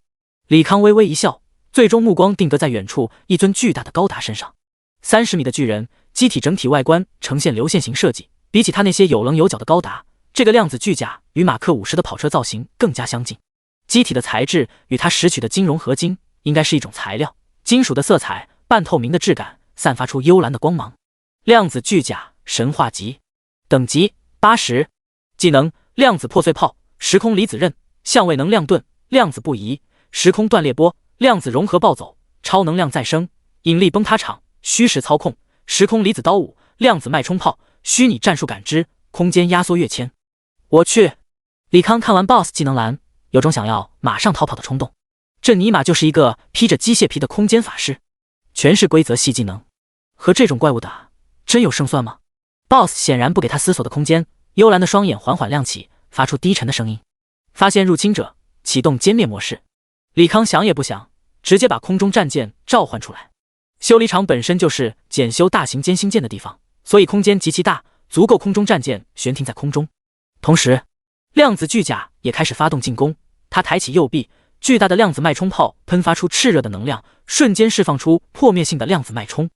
李康微微一笑，最终目光定格在远处一尊巨大的高达身上。30米的巨人，机体整体外观呈现流线型设计，比起他那些有棱有角的高达，这个量子巨甲与马克50的跑车造型更加相近。机体的材质与他拾取的金融合金应该是一种材料，金属的色彩，半透明的质感，散发出幽蓝的光芒。量子巨甲神话级，等级80，技能量子破碎炮、时空离子刃、相位能量盾、量子不移、时空断裂波、量子融合暴走、超能量再生、引力崩塌场、虚实操控、时空离子刀舞、量子脉冲炮、虚拟战术感知、空间压缩跃迁。我去！李康看完 BOSS 技能栏，有种想要马上逃跑的冲动。这尼玛就是一个披着机械皮的空间法师，全是规则系技能，和这种怪物打，真有胜算吗 ？BOSS 显然不给他思索的空间，幽蓝的双眼缓缓亮起，发出低沉的声音。发现入侵者，启动歼灭模式。李康想也不想，直接把空中战舰召唤出来。修理厂本身就是检修大型歼星舰的地方，所以空间极其大，足够空中战舰悬停在空中。同时，量子巨甲也开始发动进攻。他抬起右臂，巨大的量子脉冲炮喷发出炽热的能量，瞬间释放出破灭性的量子脉冲。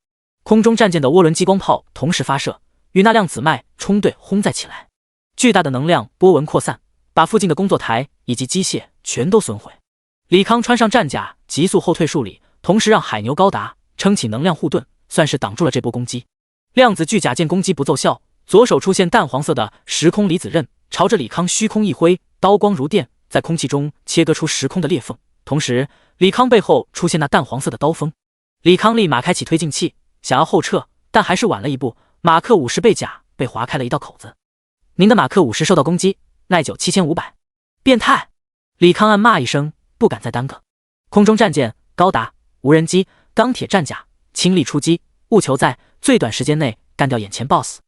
空中战舰的涡轮激光炮同时发射，与那量子脉冲对轰载起来。巨大的能量波纹扩散，把附近的工作台以及机械全都损毁。李康穿上战甲，急速后退数里，同时让海牛高达撑起能量护盾，算是挡住了这波攻击。量子巨甲见攻击不奏效，左手出现淡黄色的时空离子刃，朝着李康虚空一挥，刀光如电，在空气中切割出时空的裂缝。同时，李康背后出现那淡黄色的刀锋。李康立马开启推进器，想要后撤，但还是晚了一步。马克50背甲被划开了一道口子。您的马克50受到攻击，耐久7500。变态！李康暗骂一声，不敢再耽搁。空中战舰、高达、无人机、钢铁战甲倾力出击，务求在最短时间内干掉眼前 BOSS。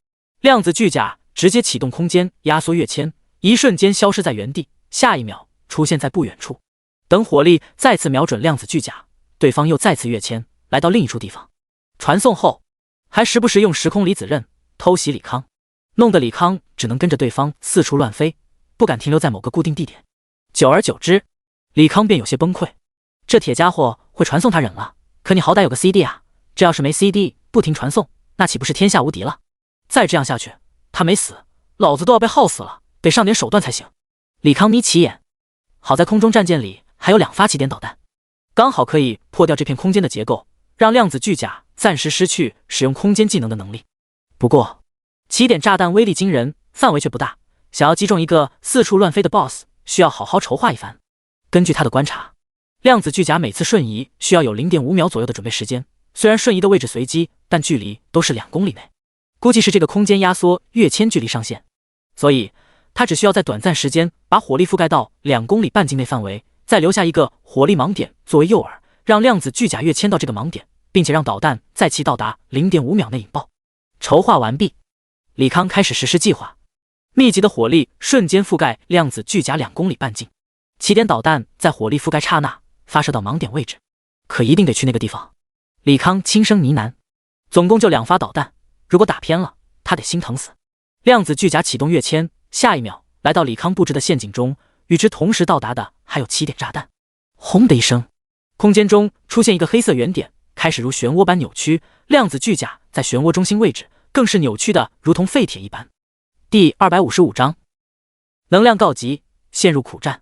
量子巨甲直接启动空间压缩跃迁，一瞬间消失在原地，下一秒出现在不远处。等火力再次瞄准量子巨甲，对方又再次跃迁，来到另一处地方。传送后，还时不时用时空离子刃偷袭李康，弄得李康只能跟着对方四处乱飞，不敢停留在某个固定地点。久而久之，李康便有些崩溃。这铁家伙会传送他忍了，可你好歹有个 CD 啊，这要是没 CD 不停传送，那岂不是天下无敌了？再这样下去，他没死，老子都要被耗死了，得上点手段才行。李康眯起眼，好在空中战舰里还有2发起点导弹，刚好可以破掉这片空间的结构，让量子巨甲暂时失去使用空间技能的能力。不过，起点炸弹威力惊人，范围却不大，想要击中一个四处乱飞的 BOSS， 需要好好筹划一番。根据他的观察，量子巨甲每次瞬移需要有 0.5 秒左右的准备时间，虽然瞬移的位置随机，但距离都是2公里内，估计是这个空间压缩跃迁距离上限，所以他只需要在短暂时间把火力覆盖到2公里半径内范围，再留下一个火力盲点作为诱饵，让量子巨甲跃迁到这个盲点，并且让导弹在其到达 0.5 秒内引爆。筹划完毕，李康开始实施计划。密集的火力瞬间覆盖量子巨甲2公里半径，起点导弹在火力覆盖刹那发射到盲点位置，可一定得去那个地方。李康轻声呢喃，总共就2发导弹，如果打偏了，他得心疼死。量子巨甲启动跃迁，下一秒来到李康布置的陷阱中，与之同时到达的还有起点炸弹。轰的一声，空间中出现一个黑色圆点，开始如漩涡般扭曲，量子巨甲在漩涡中心位置更是扭曲的如同废铁一般。第255章，能量告急，陷入苦战，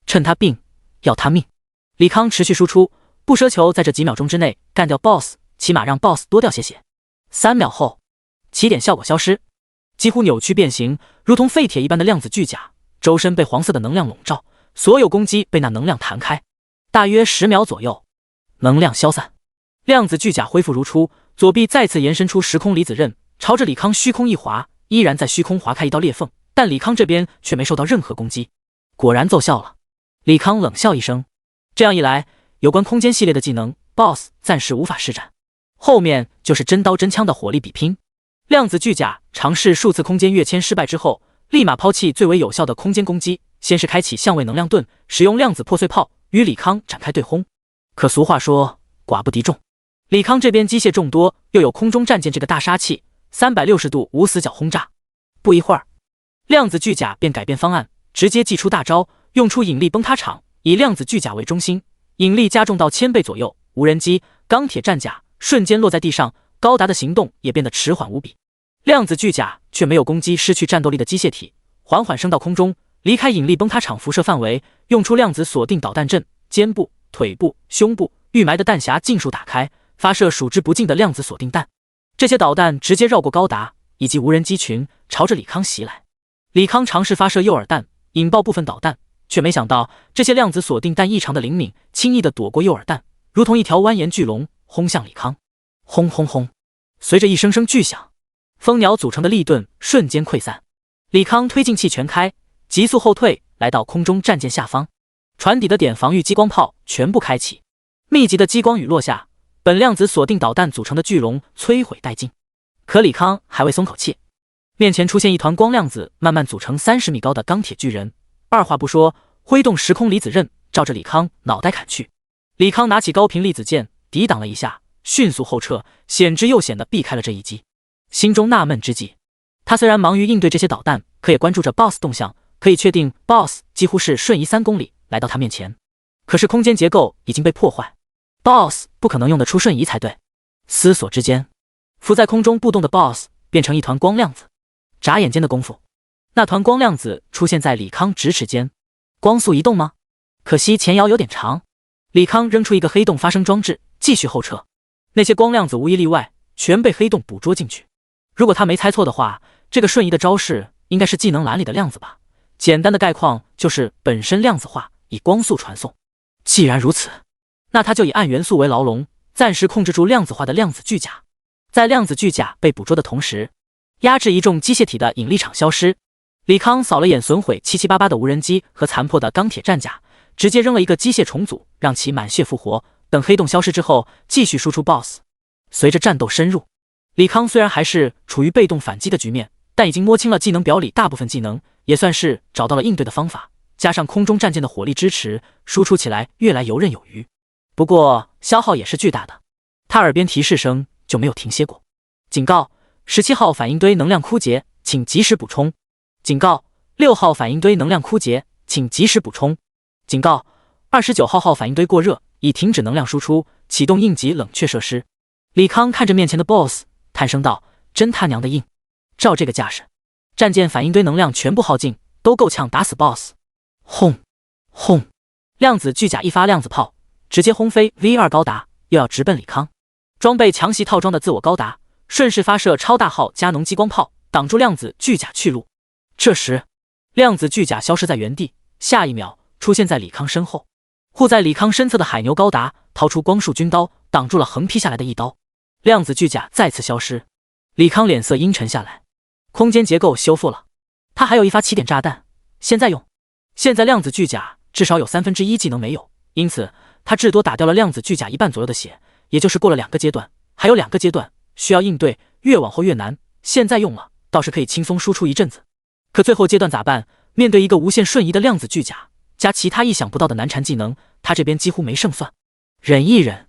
趁他病要他命。李康持续输出，不奢求在这几秒钟之内干掉 BOSS， 起码让 BOSS 多掉些血。3秒后，起点效果消失，几乎扭曲变形，如同废铁一般的量子巨甲周身被黄色的能量笼罩，所有攻击被那能量弹开。大约10秒左右，能量消散，量子巨甲恢复如初，左臂再次延伸出时空离子刃，朝着李康虚空一划，依然在虚空划开一道裂缝，但李康这边却没受到任何攻击。果然奏效了。李康冷笑一声，这样一来，有关空间系列的技能 BOSS 暂时无法施展，后面就是真刀真枪的火力比拼。量子巨甲尝试数次空间跃迁失败之后，立马抛弃最为有效的空间攻击，先是开启相位能量盾，使用量子破碎炮与李康展开对轰。可俗话说寡不敌众，李康这边机械众多，又有空中战舰这个大杀器，360度无死角轰炸。不一会儿，量子巨甲便改变方案，直接祭出大招，用出引力崩塌场，以量子巨甲为中心，引力加重到1000倍左右，无人机、钢铁战甲瞬间落在地上，高达的行动也变得迟缓无比。量子巨甲却没有攻击失去战斗力的机械体，缓缓升到空中，离开引力崩塌场辐射范围，用出量子锁定导弹阵，肩部、腿部、胸部预埋的弹匣尽数打开，发射数之不尽的量子锁定弹。这些导弹直接绕过高达以及无人机群，朝着李康袭来。李康尝试发射诱饵弹，引爆部分导弹，却没想到这些量子锁定弹异常的灵敏，轻易地躲过诱饵弹，如同一条蜿蜒巨龙轰向李康。轰轰轰！随着一声声巨响，蜂鸟组成的利盾瞬间溃散。李康推进器全开，急速后退，来到空中战舰下方。船底的点防御激光炮全部开启，密集的激光雨落下，本量子锁定导弹组成的巨龙摧毁殆尽。可李康还未松口气，面前出现一团光量子，慢慢组成30米高的钢铁巨人。二话不说，挥动时空离子刃，照着李康脑袋砍去。李康拿起高频粒子剑，抵挡了一下，迅速后撤，险之又险地避开了这一击。心中纳闷之际，他虽然忙于应对这些导弹，可也关注着 BOSS 动向，可以确定 BOSS 几乎是瞬移3公里来到他面前。可是空间结构已经被破坏， BOSS 不可能用得出瞬移才对。思索之间，浮在空中不动的 BOSS 变成一团光量子，眨眼间的功夫，那团光量子出现在李康咫尺间。光速移动吗？可惜前摇有点长。李康扔出一个黑洞发生装置，继续后撤。那些光量子无一例外全被黑洞捕捉进去。如果他没猜错的话，这个瞬移的招式应该是技能栏里的量子吧。简单的概况就是本身量子化，以光速传送。既然如此，那他就以暗元素为牢笼，暂时控制住量子化的量子巨甲。在量子巨甲被捕捉的同时，压制一众机械体的引力场消失。李康扫了眼损毁七七八八的无人机和残破的钢铁战甲，直接扔了一个机械重组，让其满血复活。等黑洞消失之后，继续输出 BOSS。 随着战斗深入，李康虽然还是处于被动反击的局面，但已经摸清了技能表里大部分技能，也算是找到了应对的方法。加上空中战舰的火力支持，输出起来越来游刃有余。不过消耗也是巨大的，他耳边提示声就没有停歇过。警告：17号反应堆能量枯竭，请及时补充。警告：6号反应堆能量枯竭，请及时补充。警告：29号反应堆过热，已停止能量输出，启动应急冷却设施。李康看着面前的 BOSS， 叹声道：真他娘的硬！照这个架势，战舰反应堆能量全部耗尽，都够呛打死 BOSS。轰轰！量子巨甲一发量子炮，直接轰飞 V2 高达，又要直奔李康。装备强袭套装的自我高达，顺势发射超大号加农激光炮，挡住量子巨甲去路。这时，量子巨甲消失在原地，下一秒出现在李康身后。护在李康身侧的海牛高达掏出光束军刀，挡住了横劈下来的一刀。量子巨甲再次消失，李康脸色阴沉下来。空间结构修复了，他还有一发起点炸弹，现在用。现在量子巨甲至少有1/3技能没有，因此他至多打掉了量子巨甲1半左右的血，也就是过了2个阶段，还有2个阶段需要应对，越往后越难。现在用了，倒是可以轻松输出一阵子。可最后阶段咋办？面对一个无限瞬移的量子巨甲，加其他意想不到的难缠技能，他这边几乎没胜算。忍一忍，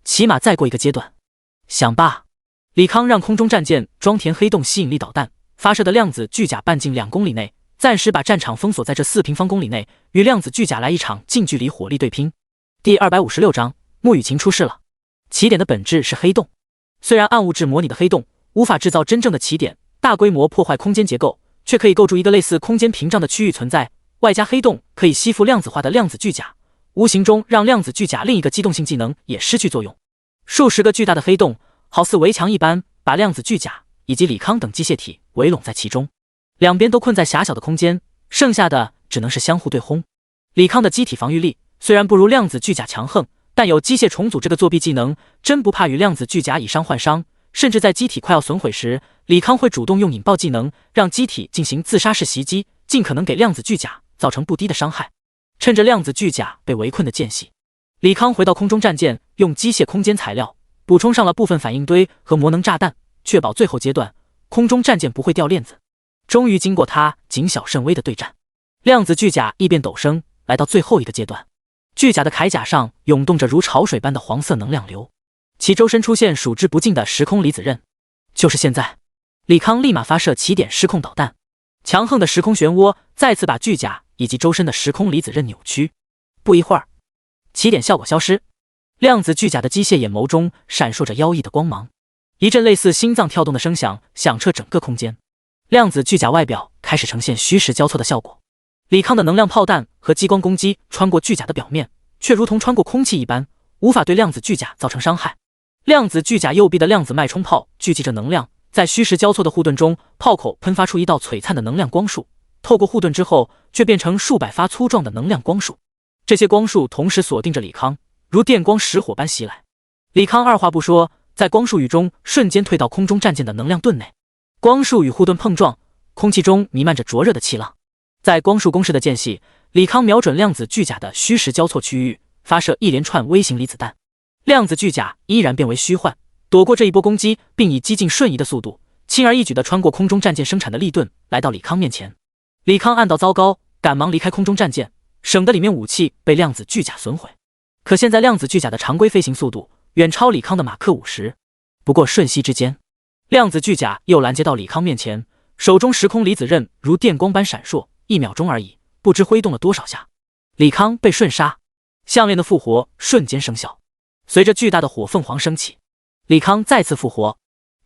起码再过一个阶段。想罢，李康让空中战舰装填黑洞吸引力导弹，发射的量子巨甲半径2公里内，暂时把战场封锁在这4平方公里内，与量子巨甲来一场近距离火力对拼。第256章，穆雨晴出事了。起点的本质是黑洞，虽然暗物质模拟的黑洞无法制造真正的起点，大规模破坏空间结构，却可以构筑一个类似空间屏障的区域存在，外加黑洞可以吸附量子化的量子巨甲，无形中让量子巨甲另一个机动性技能也失去作用。数十个巨大的黑洞好似围墙一般，把量子巨甲以及李康等机械体围拢在其中，两边都困在狭小的空间，剩下的只能是相互对轰。李康的机体防御力虽然不如量子巨甲强横，但有机械重组这个作弊技能，真不怕与量子巨甲以伤换伤。甚至在机体快要损毁时，李康会主动用引爆技能让机体进行自杀式袭击，尽可能给量子巨甲造成不低的伤害。趁着量子巨甲被围困的间隙，李康回到空中战舰，用机械空间材料补充上了部分反应堆和魔能炸弹，确保最后阶段空中战舰不会掉链子。终于经过他谨小慎微的对战，量子巨甲异变陡升，来到最后一个阶段。巨甲的铠甲上涌动着如潮水般的黄色能量流，其周身出现数之不尽的时空离子刃。就是现在，李康立马发射起点失控导弹，强横的时空漩涡再次把巨甲以及周身的时空离子刃扭曲。不一会儿，起点效果消失，量子巨甲的机械眼眸中闪烁着妖异的光芒，一阵类似心脏跳动的声响响彻整个空间。量子巨甲外表开始呈现虚实交错的效果，李康的能量炮弹和激光攻击穿过巨甲的表面，却如同穿过空气一般，无法对量子巨甲造成伤害。量子巨甲右臂的量子脉冲炮聚集着能量，在虚实交错的护盾中，炮口喷发出一道璀璨的能量光束，透过护盾之后，却变成数百发粗壮的能量光束。这些光束同时锁定着李康，如电光石火般袭来。李康二话不说，在光束雨中瞬间退到空中战舰的能量盾内。光束与护盾碰撞，空气中弥漫着灼热的气浪。在光束攻势的间隙，李康瞄准量子巨甲的虚实交错区域，发射一连串微型离子弹。量子巨甲依然变为虚幻，躲过这一波攻击，并以几近瞬移的速度，轻而易举地穿过空中战舰生产的利盾，来到李康面前。李康暗道糟糕，赶忙离开空中战舰，省得里面武器被量子巨甲损毁。可现在量子巨甲的常规飞行速度远超李康的马克50，不过瞬息之间，量子巨甲又拦截到李康面前，手中时空离子刃如电光般闪烁，1秒钟而已，不知挥动了多少下。李康被瞬杀，项链的复活瞬间生效，随着巨大的火凤凰升起，李康再次复活。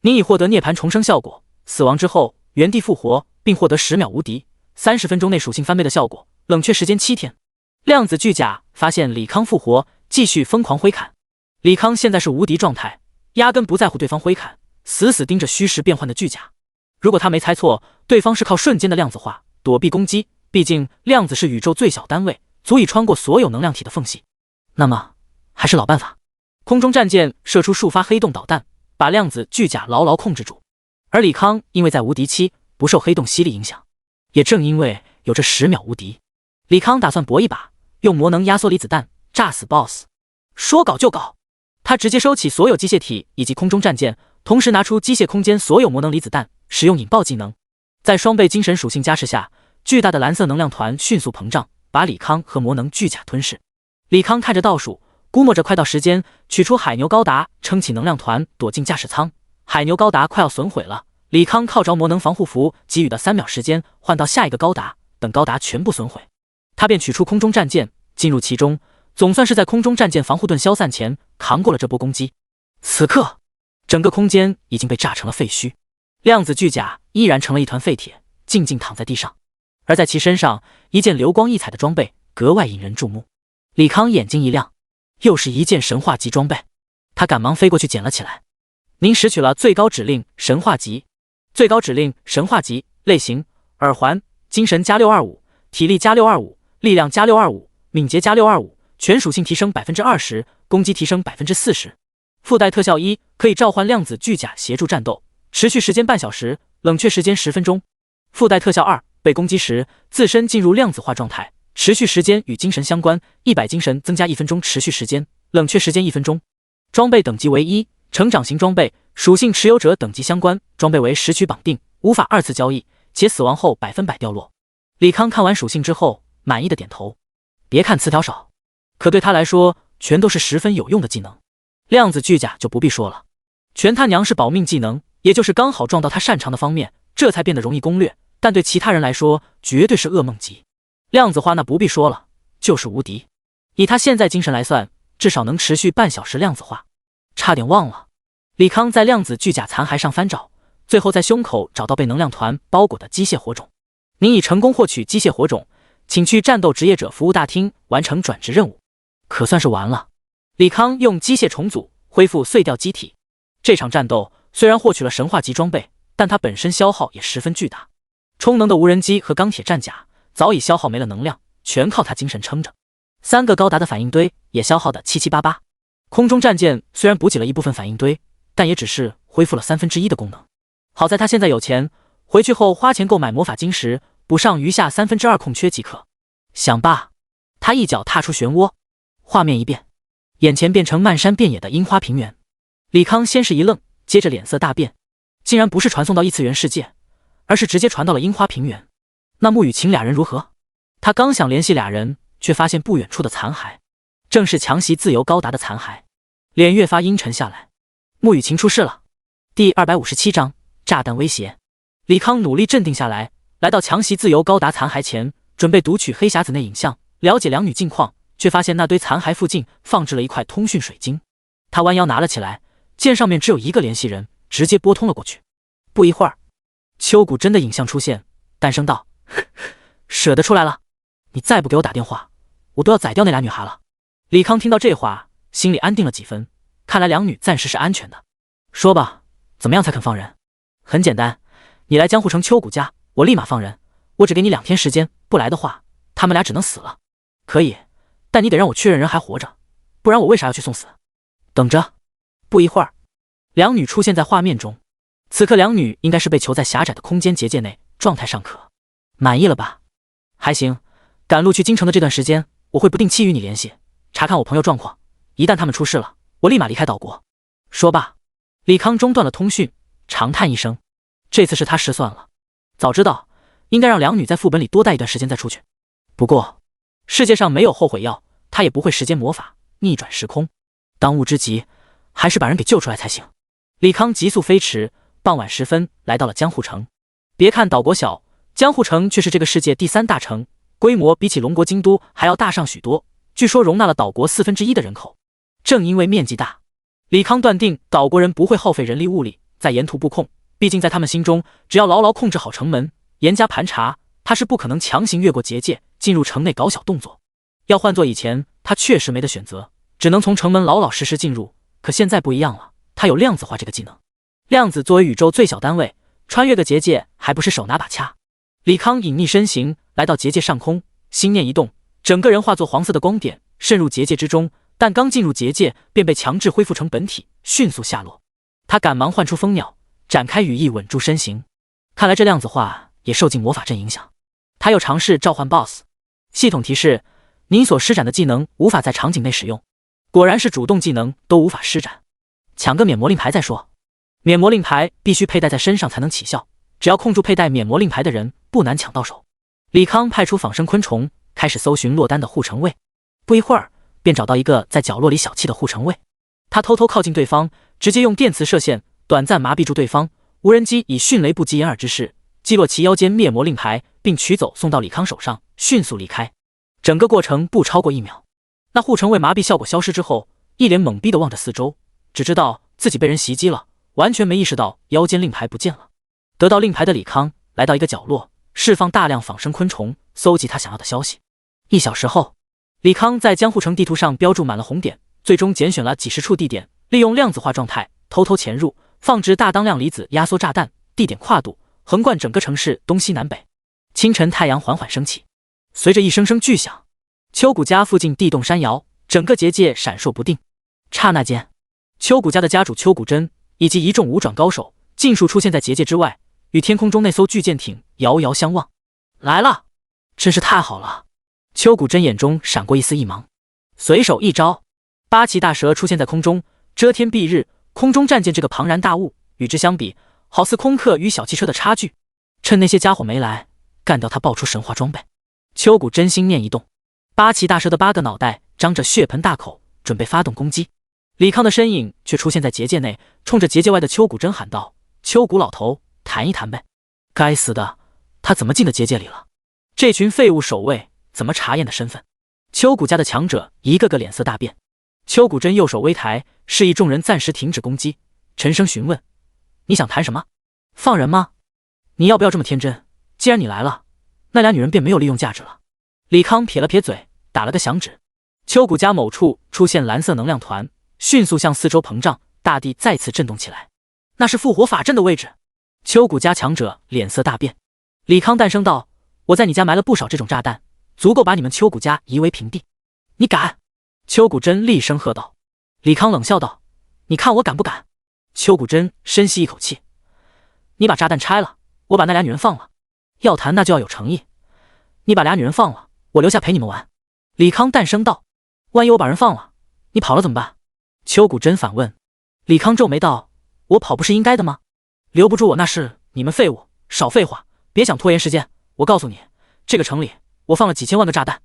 您已获得涅槃重生效果，死亡之后原地复活，并获得10秒无敌、30分钟内属性翻倍的效果，冷却时间7天。量子巨甲发现李康复活，继续疯狂挥砍。李康现在是无敌状态，压根不在乎对方挥砍，死死盯着虚实变换的巨甲。如果他没猜错，对方是靠瞬间的量子化躲避攻击，毕竟量子是宇宙最小单位，足以穿过所有能量体的缝隙。那么还是老办法，空中战舰射出数发黑洞导弹，把量子巨甲牢牢控制住。而李康因为在无敌期，不受黑洞吸力影响，也正因为有这10秒无敌，李康打算搏一把，用魔能压缩离子弹炸死 BOSS。 说搞就搞，他直接收起所有机械体以及空中战舰，同时拿出机械空间所有魔能离子弹，使用引爆技能。在双倍精神属性加持下，巨大的蓝色能量团迅速膨胀，把李康和魔能巨甲吞噬。李康看着倒数，估摸着快到时间，取出海牛高达，撑起能量团，躲进驾驶舱。海牛高达快要损毁了，李康靠着魔能防护服给予的3秒时间，换到下一个高达，等高达全部损毁，他便取出空中战舰，进入其中，总算是在空中战舰防护盾消散前扛过了这波攻击。此刻，整个空间已经被炸成了废墟，量子巨甲依然成了一团废铁，静静躺在地上。而在其身上，一件流光溢彩的装备格外引人注目。李康眼睛一亮，又是一件神话级装备，他赶忙飞过去捡了起来。您拾取了最高指令神话级。最高指令神话级类型：耳环，精神加625，体力加625，力量加625，敏捷加625，全属性提升 20%， 攻击提升 40%。附带特效1，可以召唤量子巨甲协助战斗，持续时间半小时，冷却时间10分钟。附带特效2，被攻击时自身进入量子化状态，持续时间与精神相关，100精神增加1分钟持续时间，冷却时间1分钟。装备等级为1，成长型装备，属性持有者等级相关，装备为拾取绑定，无法2次交易，且死亡后100%掉落。李康看完属性之后，满意的点头。别看词条少，可对他来说全都是十分有用的技能。量子巨甲就不必说了，全他娘是保命技能，也就是刚好撞到他擅长的方面，这才变得容易攻略，但对其他人来说绝对是噩梦级。量子化那不必说了，就是无敌。以他现在精神来算，至少能持续半小时量子化。差点忘了，李康在量子巨甲残骸上翻找，最后在胸口找到被能量团包裹的机械火种。您已成功获取机械火种，请去战斗职业者服务大厅完成转职任务。可算是完了。李康用机械重组恢复碎掉机体。这场战斗虽然获取了神话级装备，但它本身消耗也十分巨大。充能的无人机和钢铁战甲早已消耗没了能量，全靠他精神撑着。3个高达的反应堆也消耗的七七八八。空中战舰虽然补给了一部分反应堆，但也只是恢复了1/3的功能。好在他现在有钱，回去后花钱购买魔法晶石，补上余下2/3空缺即可。想罢，他一脚踏出漩涡，画面一变，眼前变成漫山遍野的樱花平原。李康先是一愣，接着脸色大变，竟然不是传送到异次元世界，而是直接传到了樱花平原。那穆雨晴俩人如何？他刚想联系俩人，却发现不远处的残骸正是强袭自由高达的残骸，脸越发阴沉下来。穆雨晴出事了。第257章炸弹威胁。李康努力镇定下来，来到强袭自由高达残骸前，准备读取黑匣子内影像，了解两女近况，却发现那堆残骸附近放置了一块通讯水晶。他弯腰拿了起来，见上面只有一个联系人，直接拨通了过去。不一会儿，秋谷真的影像出现，诞生道：舍得出来了，你再不给我打电话，我都要宰掉那俩女孩了。李康听到这话，心里安定了几分，看来两女暂时是安全的。说吧，怎么样才肯放人？很简单，你来江户城秋谷家，我立马放人。我只给你2天时间，不来的话，他们俩只能死了。可以，但你得让我确认人还活着，不然我为啥要去送死？等着。不一会儿，两女出现在画面中。此刻两女应该是被囚在狭窄的空间结界内，状态尚可。满意了吧？还行，赶路去京城的这段时间，我会不定期与你联系，查看我朋友状况。一旦他们出事了，我立马离开岛国。说罢，李康中断了通讯，长叹一声，这次是他失算了，早知道应该让两女在副本里多待一段时间再出去。不过世界上没有后悔药，他也不会时间魔法逆转时空，当务之急还是把人给救出来才行。李康急速飞驰，傍晚时分来到了江户城。别看岛国小，江户城却是这个世界第3大城，规模比起龙国京都还要大上许多，据说容纳了岛国1/4的人口。正因为面积大，李康断定岛国人不会耗费人力物力在沿途布控，毕竟在他们心中，只要牢牢控制好城门，严加盘查，他是不可能强行越过结界进入城内搞小动作。要换做以前，他确实没得选择，只能从城门老老实实进入。可现在不一样了，他有量子化这个技能。量子作为宇宙最小单位，穿越个结界还不是手拿把掐。李康隐匿身形来到结界上空，心念一动，整个人化作黄色的光点渗入结界之中，但刚进入结界便被强制恢复成本体，迅速下落。他赶忙唤出蜂鸟，展开羽翼稳住身形。看来这量子化也受尽魔法阵影响。他又尝试召唤 BOSS， 系统提示您所施展的技能无法在场景内使用。果然是主动技能都无法施展，抢个免魔令牌再说。免魔令牌必须佩戴在身上才能起效，只要控住佩戴免魔令牌的人，不难抢到手。李康派出仿生昆虫，开始搜寻落单的护城卫。不一会儿，便找到一个在角落里小憩的护城卫。他偷偷靠近对方，直接用电磁射线短暂麻痹住对方。无人机以迅雷不及掩耳之势击落其腰间灭魔令牌，并取走送到李康手上，迅速离开。整个过程不超过1秒。那护城卫麻痹效果消失之后，一脸懵逼地望着四周，只知道自己被人袭击了，完全没意识到腰间令牌不见了。得到令牌的李康来到一个角落，释放大量仿生昆虫，搜集他想要的消息。1小时后，李康在江户城地图上标注满了红点，最终拣选了几十处地点，利用量子化状态偷偷潜入，放置大当量离子压缩炸弹，地点跨度横贯整个城市东西南北。清晨太阳缓缓升起，随着一声声巨响，秋谷家附近地动山摇，整个结界闪烁不定。刹那间，秋谷家的家主秋谷真以及一众武转高手尽数出现在结界之外，与天空中那艘巨舰艇遥遥相望。来了，真是太好了！秋谷真眼中闪过一丝异芒，随手一招，八岐大蛇出现在空中，遮天蔽日。空中战舰这个庞然大物，与之相比，好似空客与小汽车的差距。趁那些家伙没来，干掉他，爆出神话装备。秋谷真心念一动，八岐大蛇的8个脑袋张着血盆大口，准备发动攻击。李康的身影却出现在结界内，冲着结界外的秋谷真喊道：“秋谷老头，谈一谈呗！”该死的，他怎么进的结界里了？这群废物守卫怎么查验的身份？秋谷家的强者一个个脸色大变。秋谷真右手微抬，示意众人暂时停止攻击，沉声询问：“你想谈什么？放人吗？你要不要这么天真？既然你来了，那俩女人便没有利用价值了。”李康撇了撇嘴，打了个响指。秋谷家某处出现蓝色能量团，迅速向四周膨胀，大地再次震动起来。那是复活法阵的位置。秋谷家强者脸色大变。李康淡声道：“我在你家埋了不少这种炸弹，足够把你们秋谷家夷为平地。你敢？”秋谷真厉声喝道。李康冷笑道：“你看我敢不敢？”秋谷真深吸一口气：“你把炸弹拆了，我把那俩女人放了。要谈那就要有诚意。你把俩女人放了，我留下陪你们玩。”李康淡声道：“万一我把人放了，你跑了怎么办？”秋谷真反问。李康皱眉道：“我跑不是应该的吗？留不住我那是你们废物，少废话，别想拖延时间。我告诉你，这个城里我放了几千万个炸弹，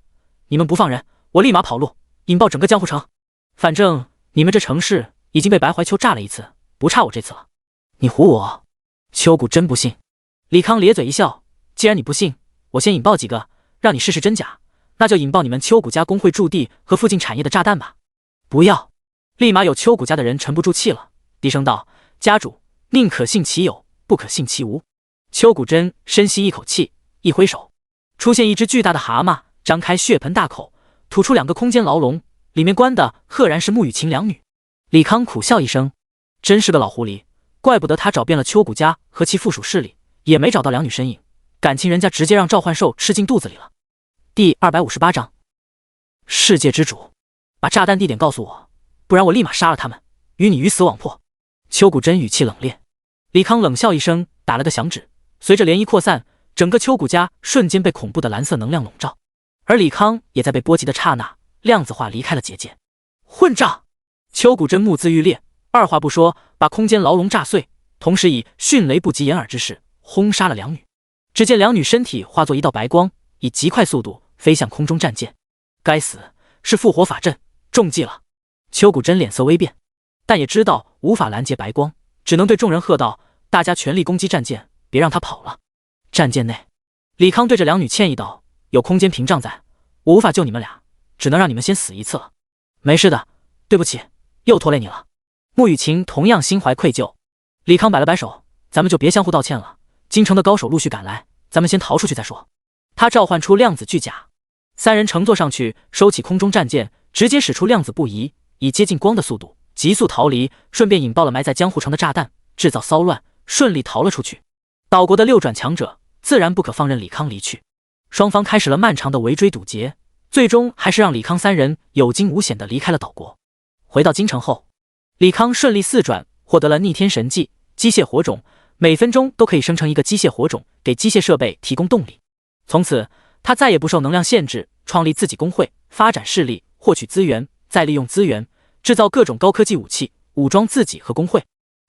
你们不放人，我立马跑路，引爆整个江户城。反正你们这城市已经被白怀秋炸了一次，不差我这次了。你唬我？”秋谷真不信。李康咧嘴一笑：“既然你不信，我先引爆几个，让你试试真假。那就引爆你们秋谷家工会驻地和附近产业的炸弹吧。”不要！立马有秋谷家的人沉不住气了，低声道：“家主，宁可信其有，不可信其无。”秋谷真深吸一口气，一挥手，出现一只巨大的蛤蟆，张开血盆大口，吐出2个空间牢笼，里面关的赫然是木雨晴两女。李康苦笑一声，真是个老狐狸，怪不得他找遍了秋谷家和其附属势力，也没找到两女身影，感情人家直接让召唤兽吃进肚子里了。第258章，世界之主，把炸弹地点告诉我，不然我立马杀了他们，与你鱼死网破。秋谷真语气冷冽。李康冷笑一声，打了个响指，随着涟漪扩散，整个秋谷家瞬间被恐怖的蓝色能量笼罩。而李康也在被波及的刹那，量子化离开了结界。混账！邱谷真目眦欲裂，二话不说，把空间牢笼炸碎，同时以迅雷不及掩耳之势轰杀了两女。只见两女身体化作一道白光，以极快速度飞向空中战舰。该死，是复活法阵，中计了！邱谷真脸色微变，但也知道无法拦截白光，只能对众人喝道：“大家全力攻击战舰，别让他跑了！”战舰内，李康对着两女歉意道：“有空间屏障在，我无法救你们俩，只能让你们先死一次了。”没事的，对不起，又拖累你了。穆雨晴同样心怀愧疚。李康摆了摆手：“咱们就别相互道歉了，京城的高手陆续赶来，咱们先逃出去再说。”他召唤出量子巨甲，三人乘坐上去，收起空中战舰，直接使出量子步移，以接近光的速度急速逃离，顺便引爆了埋在江户城的炸弹，制造骚乱，顺利逃了出去。岛国的六转强者自然不可放任李康离去，双方开始了漫长的围追堵截，最终还是让李康三人有惊无险地离开了岛国。回到京城后，李康顺利4转，获得了逆天神技机械火种，每分钟都可以生成一个机械火种，给机械设备提供动力。从此他再也不受能量限制，创立自己工会，发展势力，获取资源，再利用资源制造各种高科技武器，武装自己和工会。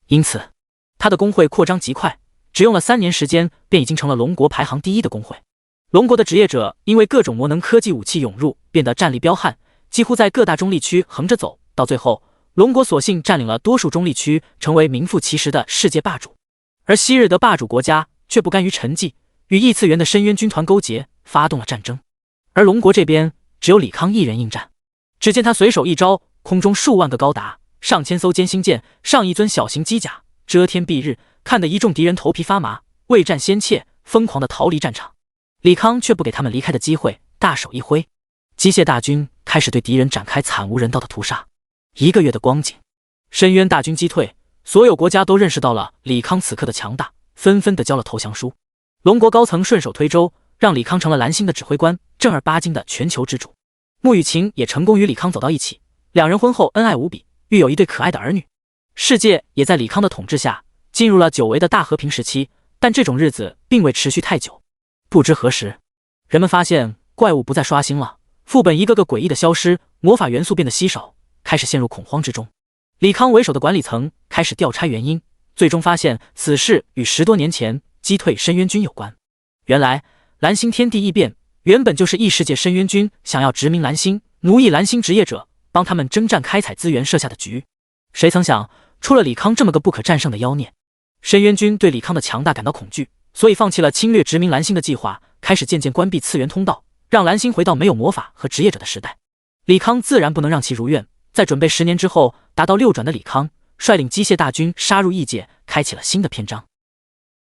因此他的工会扩张极快，只用了3年时间便已经成了龙国排行第1的工会。龙国的职业者因为各种魔能科技武器涌入，变得战力彪悍，几乎在各大中立区横着走，到最后龙国索性占领了多数中立区，成为名副其实的世界霸主。而昔日的霸主国家却不甘于沉寂，与异次元的深渊军团勾结，发动了战争。而龙国这边只有李康一人应战，只见他随手一招，空中数万个高达、上千艘歼星舰、上亿尊小型机甲，遮天蔽日，看得一众敌人头皮发麻，畏战先怯，疯狂地逃离战场。李康却不给他们离开的机会，大手一挥，机械大军开始对敌人展开惨无人道的屠杀。1个月的光景，深渊大军击退，所有国家都认识到了李康此刻的强大，纷纷地交了投降书。龙国高层顺手推舟，让李康成了蓝星的指挥官，正儿八经的全球之主。穆雨晴也成功与李康走到一起，两人婚后恩爱无比，育有一对可爱的儿女。世界也在李康的统治下进入了久违的大和平时期，但这种日子并未持续太久。不知何时，人们发现怪物不再刷新了，副本一个个诡异的消失，魔法元素变得稀少，开始陷入恐慌之中。李康为首的管理层开始调查原因，最终发现此事与10多年前击退深渊军有关。原来蓝星天地异变原本就是异世界深渊军想要殖民蓝星，奴役蓝星职业者，帮他们征战开采资源设下的局。谁曾想出了李康这么个不可战胜的妖孽。深渊军对李康的强大感到恐惧，所以放弃了侵略殖民蓝星的计划，开始渐渐关闭次元通道，让蓝星回到没有魔法和职业者的时代。李康自然不能让其如愿，在准备10年之后，达到6转的李康率领机械大军杀入异界，开启了新的篇章。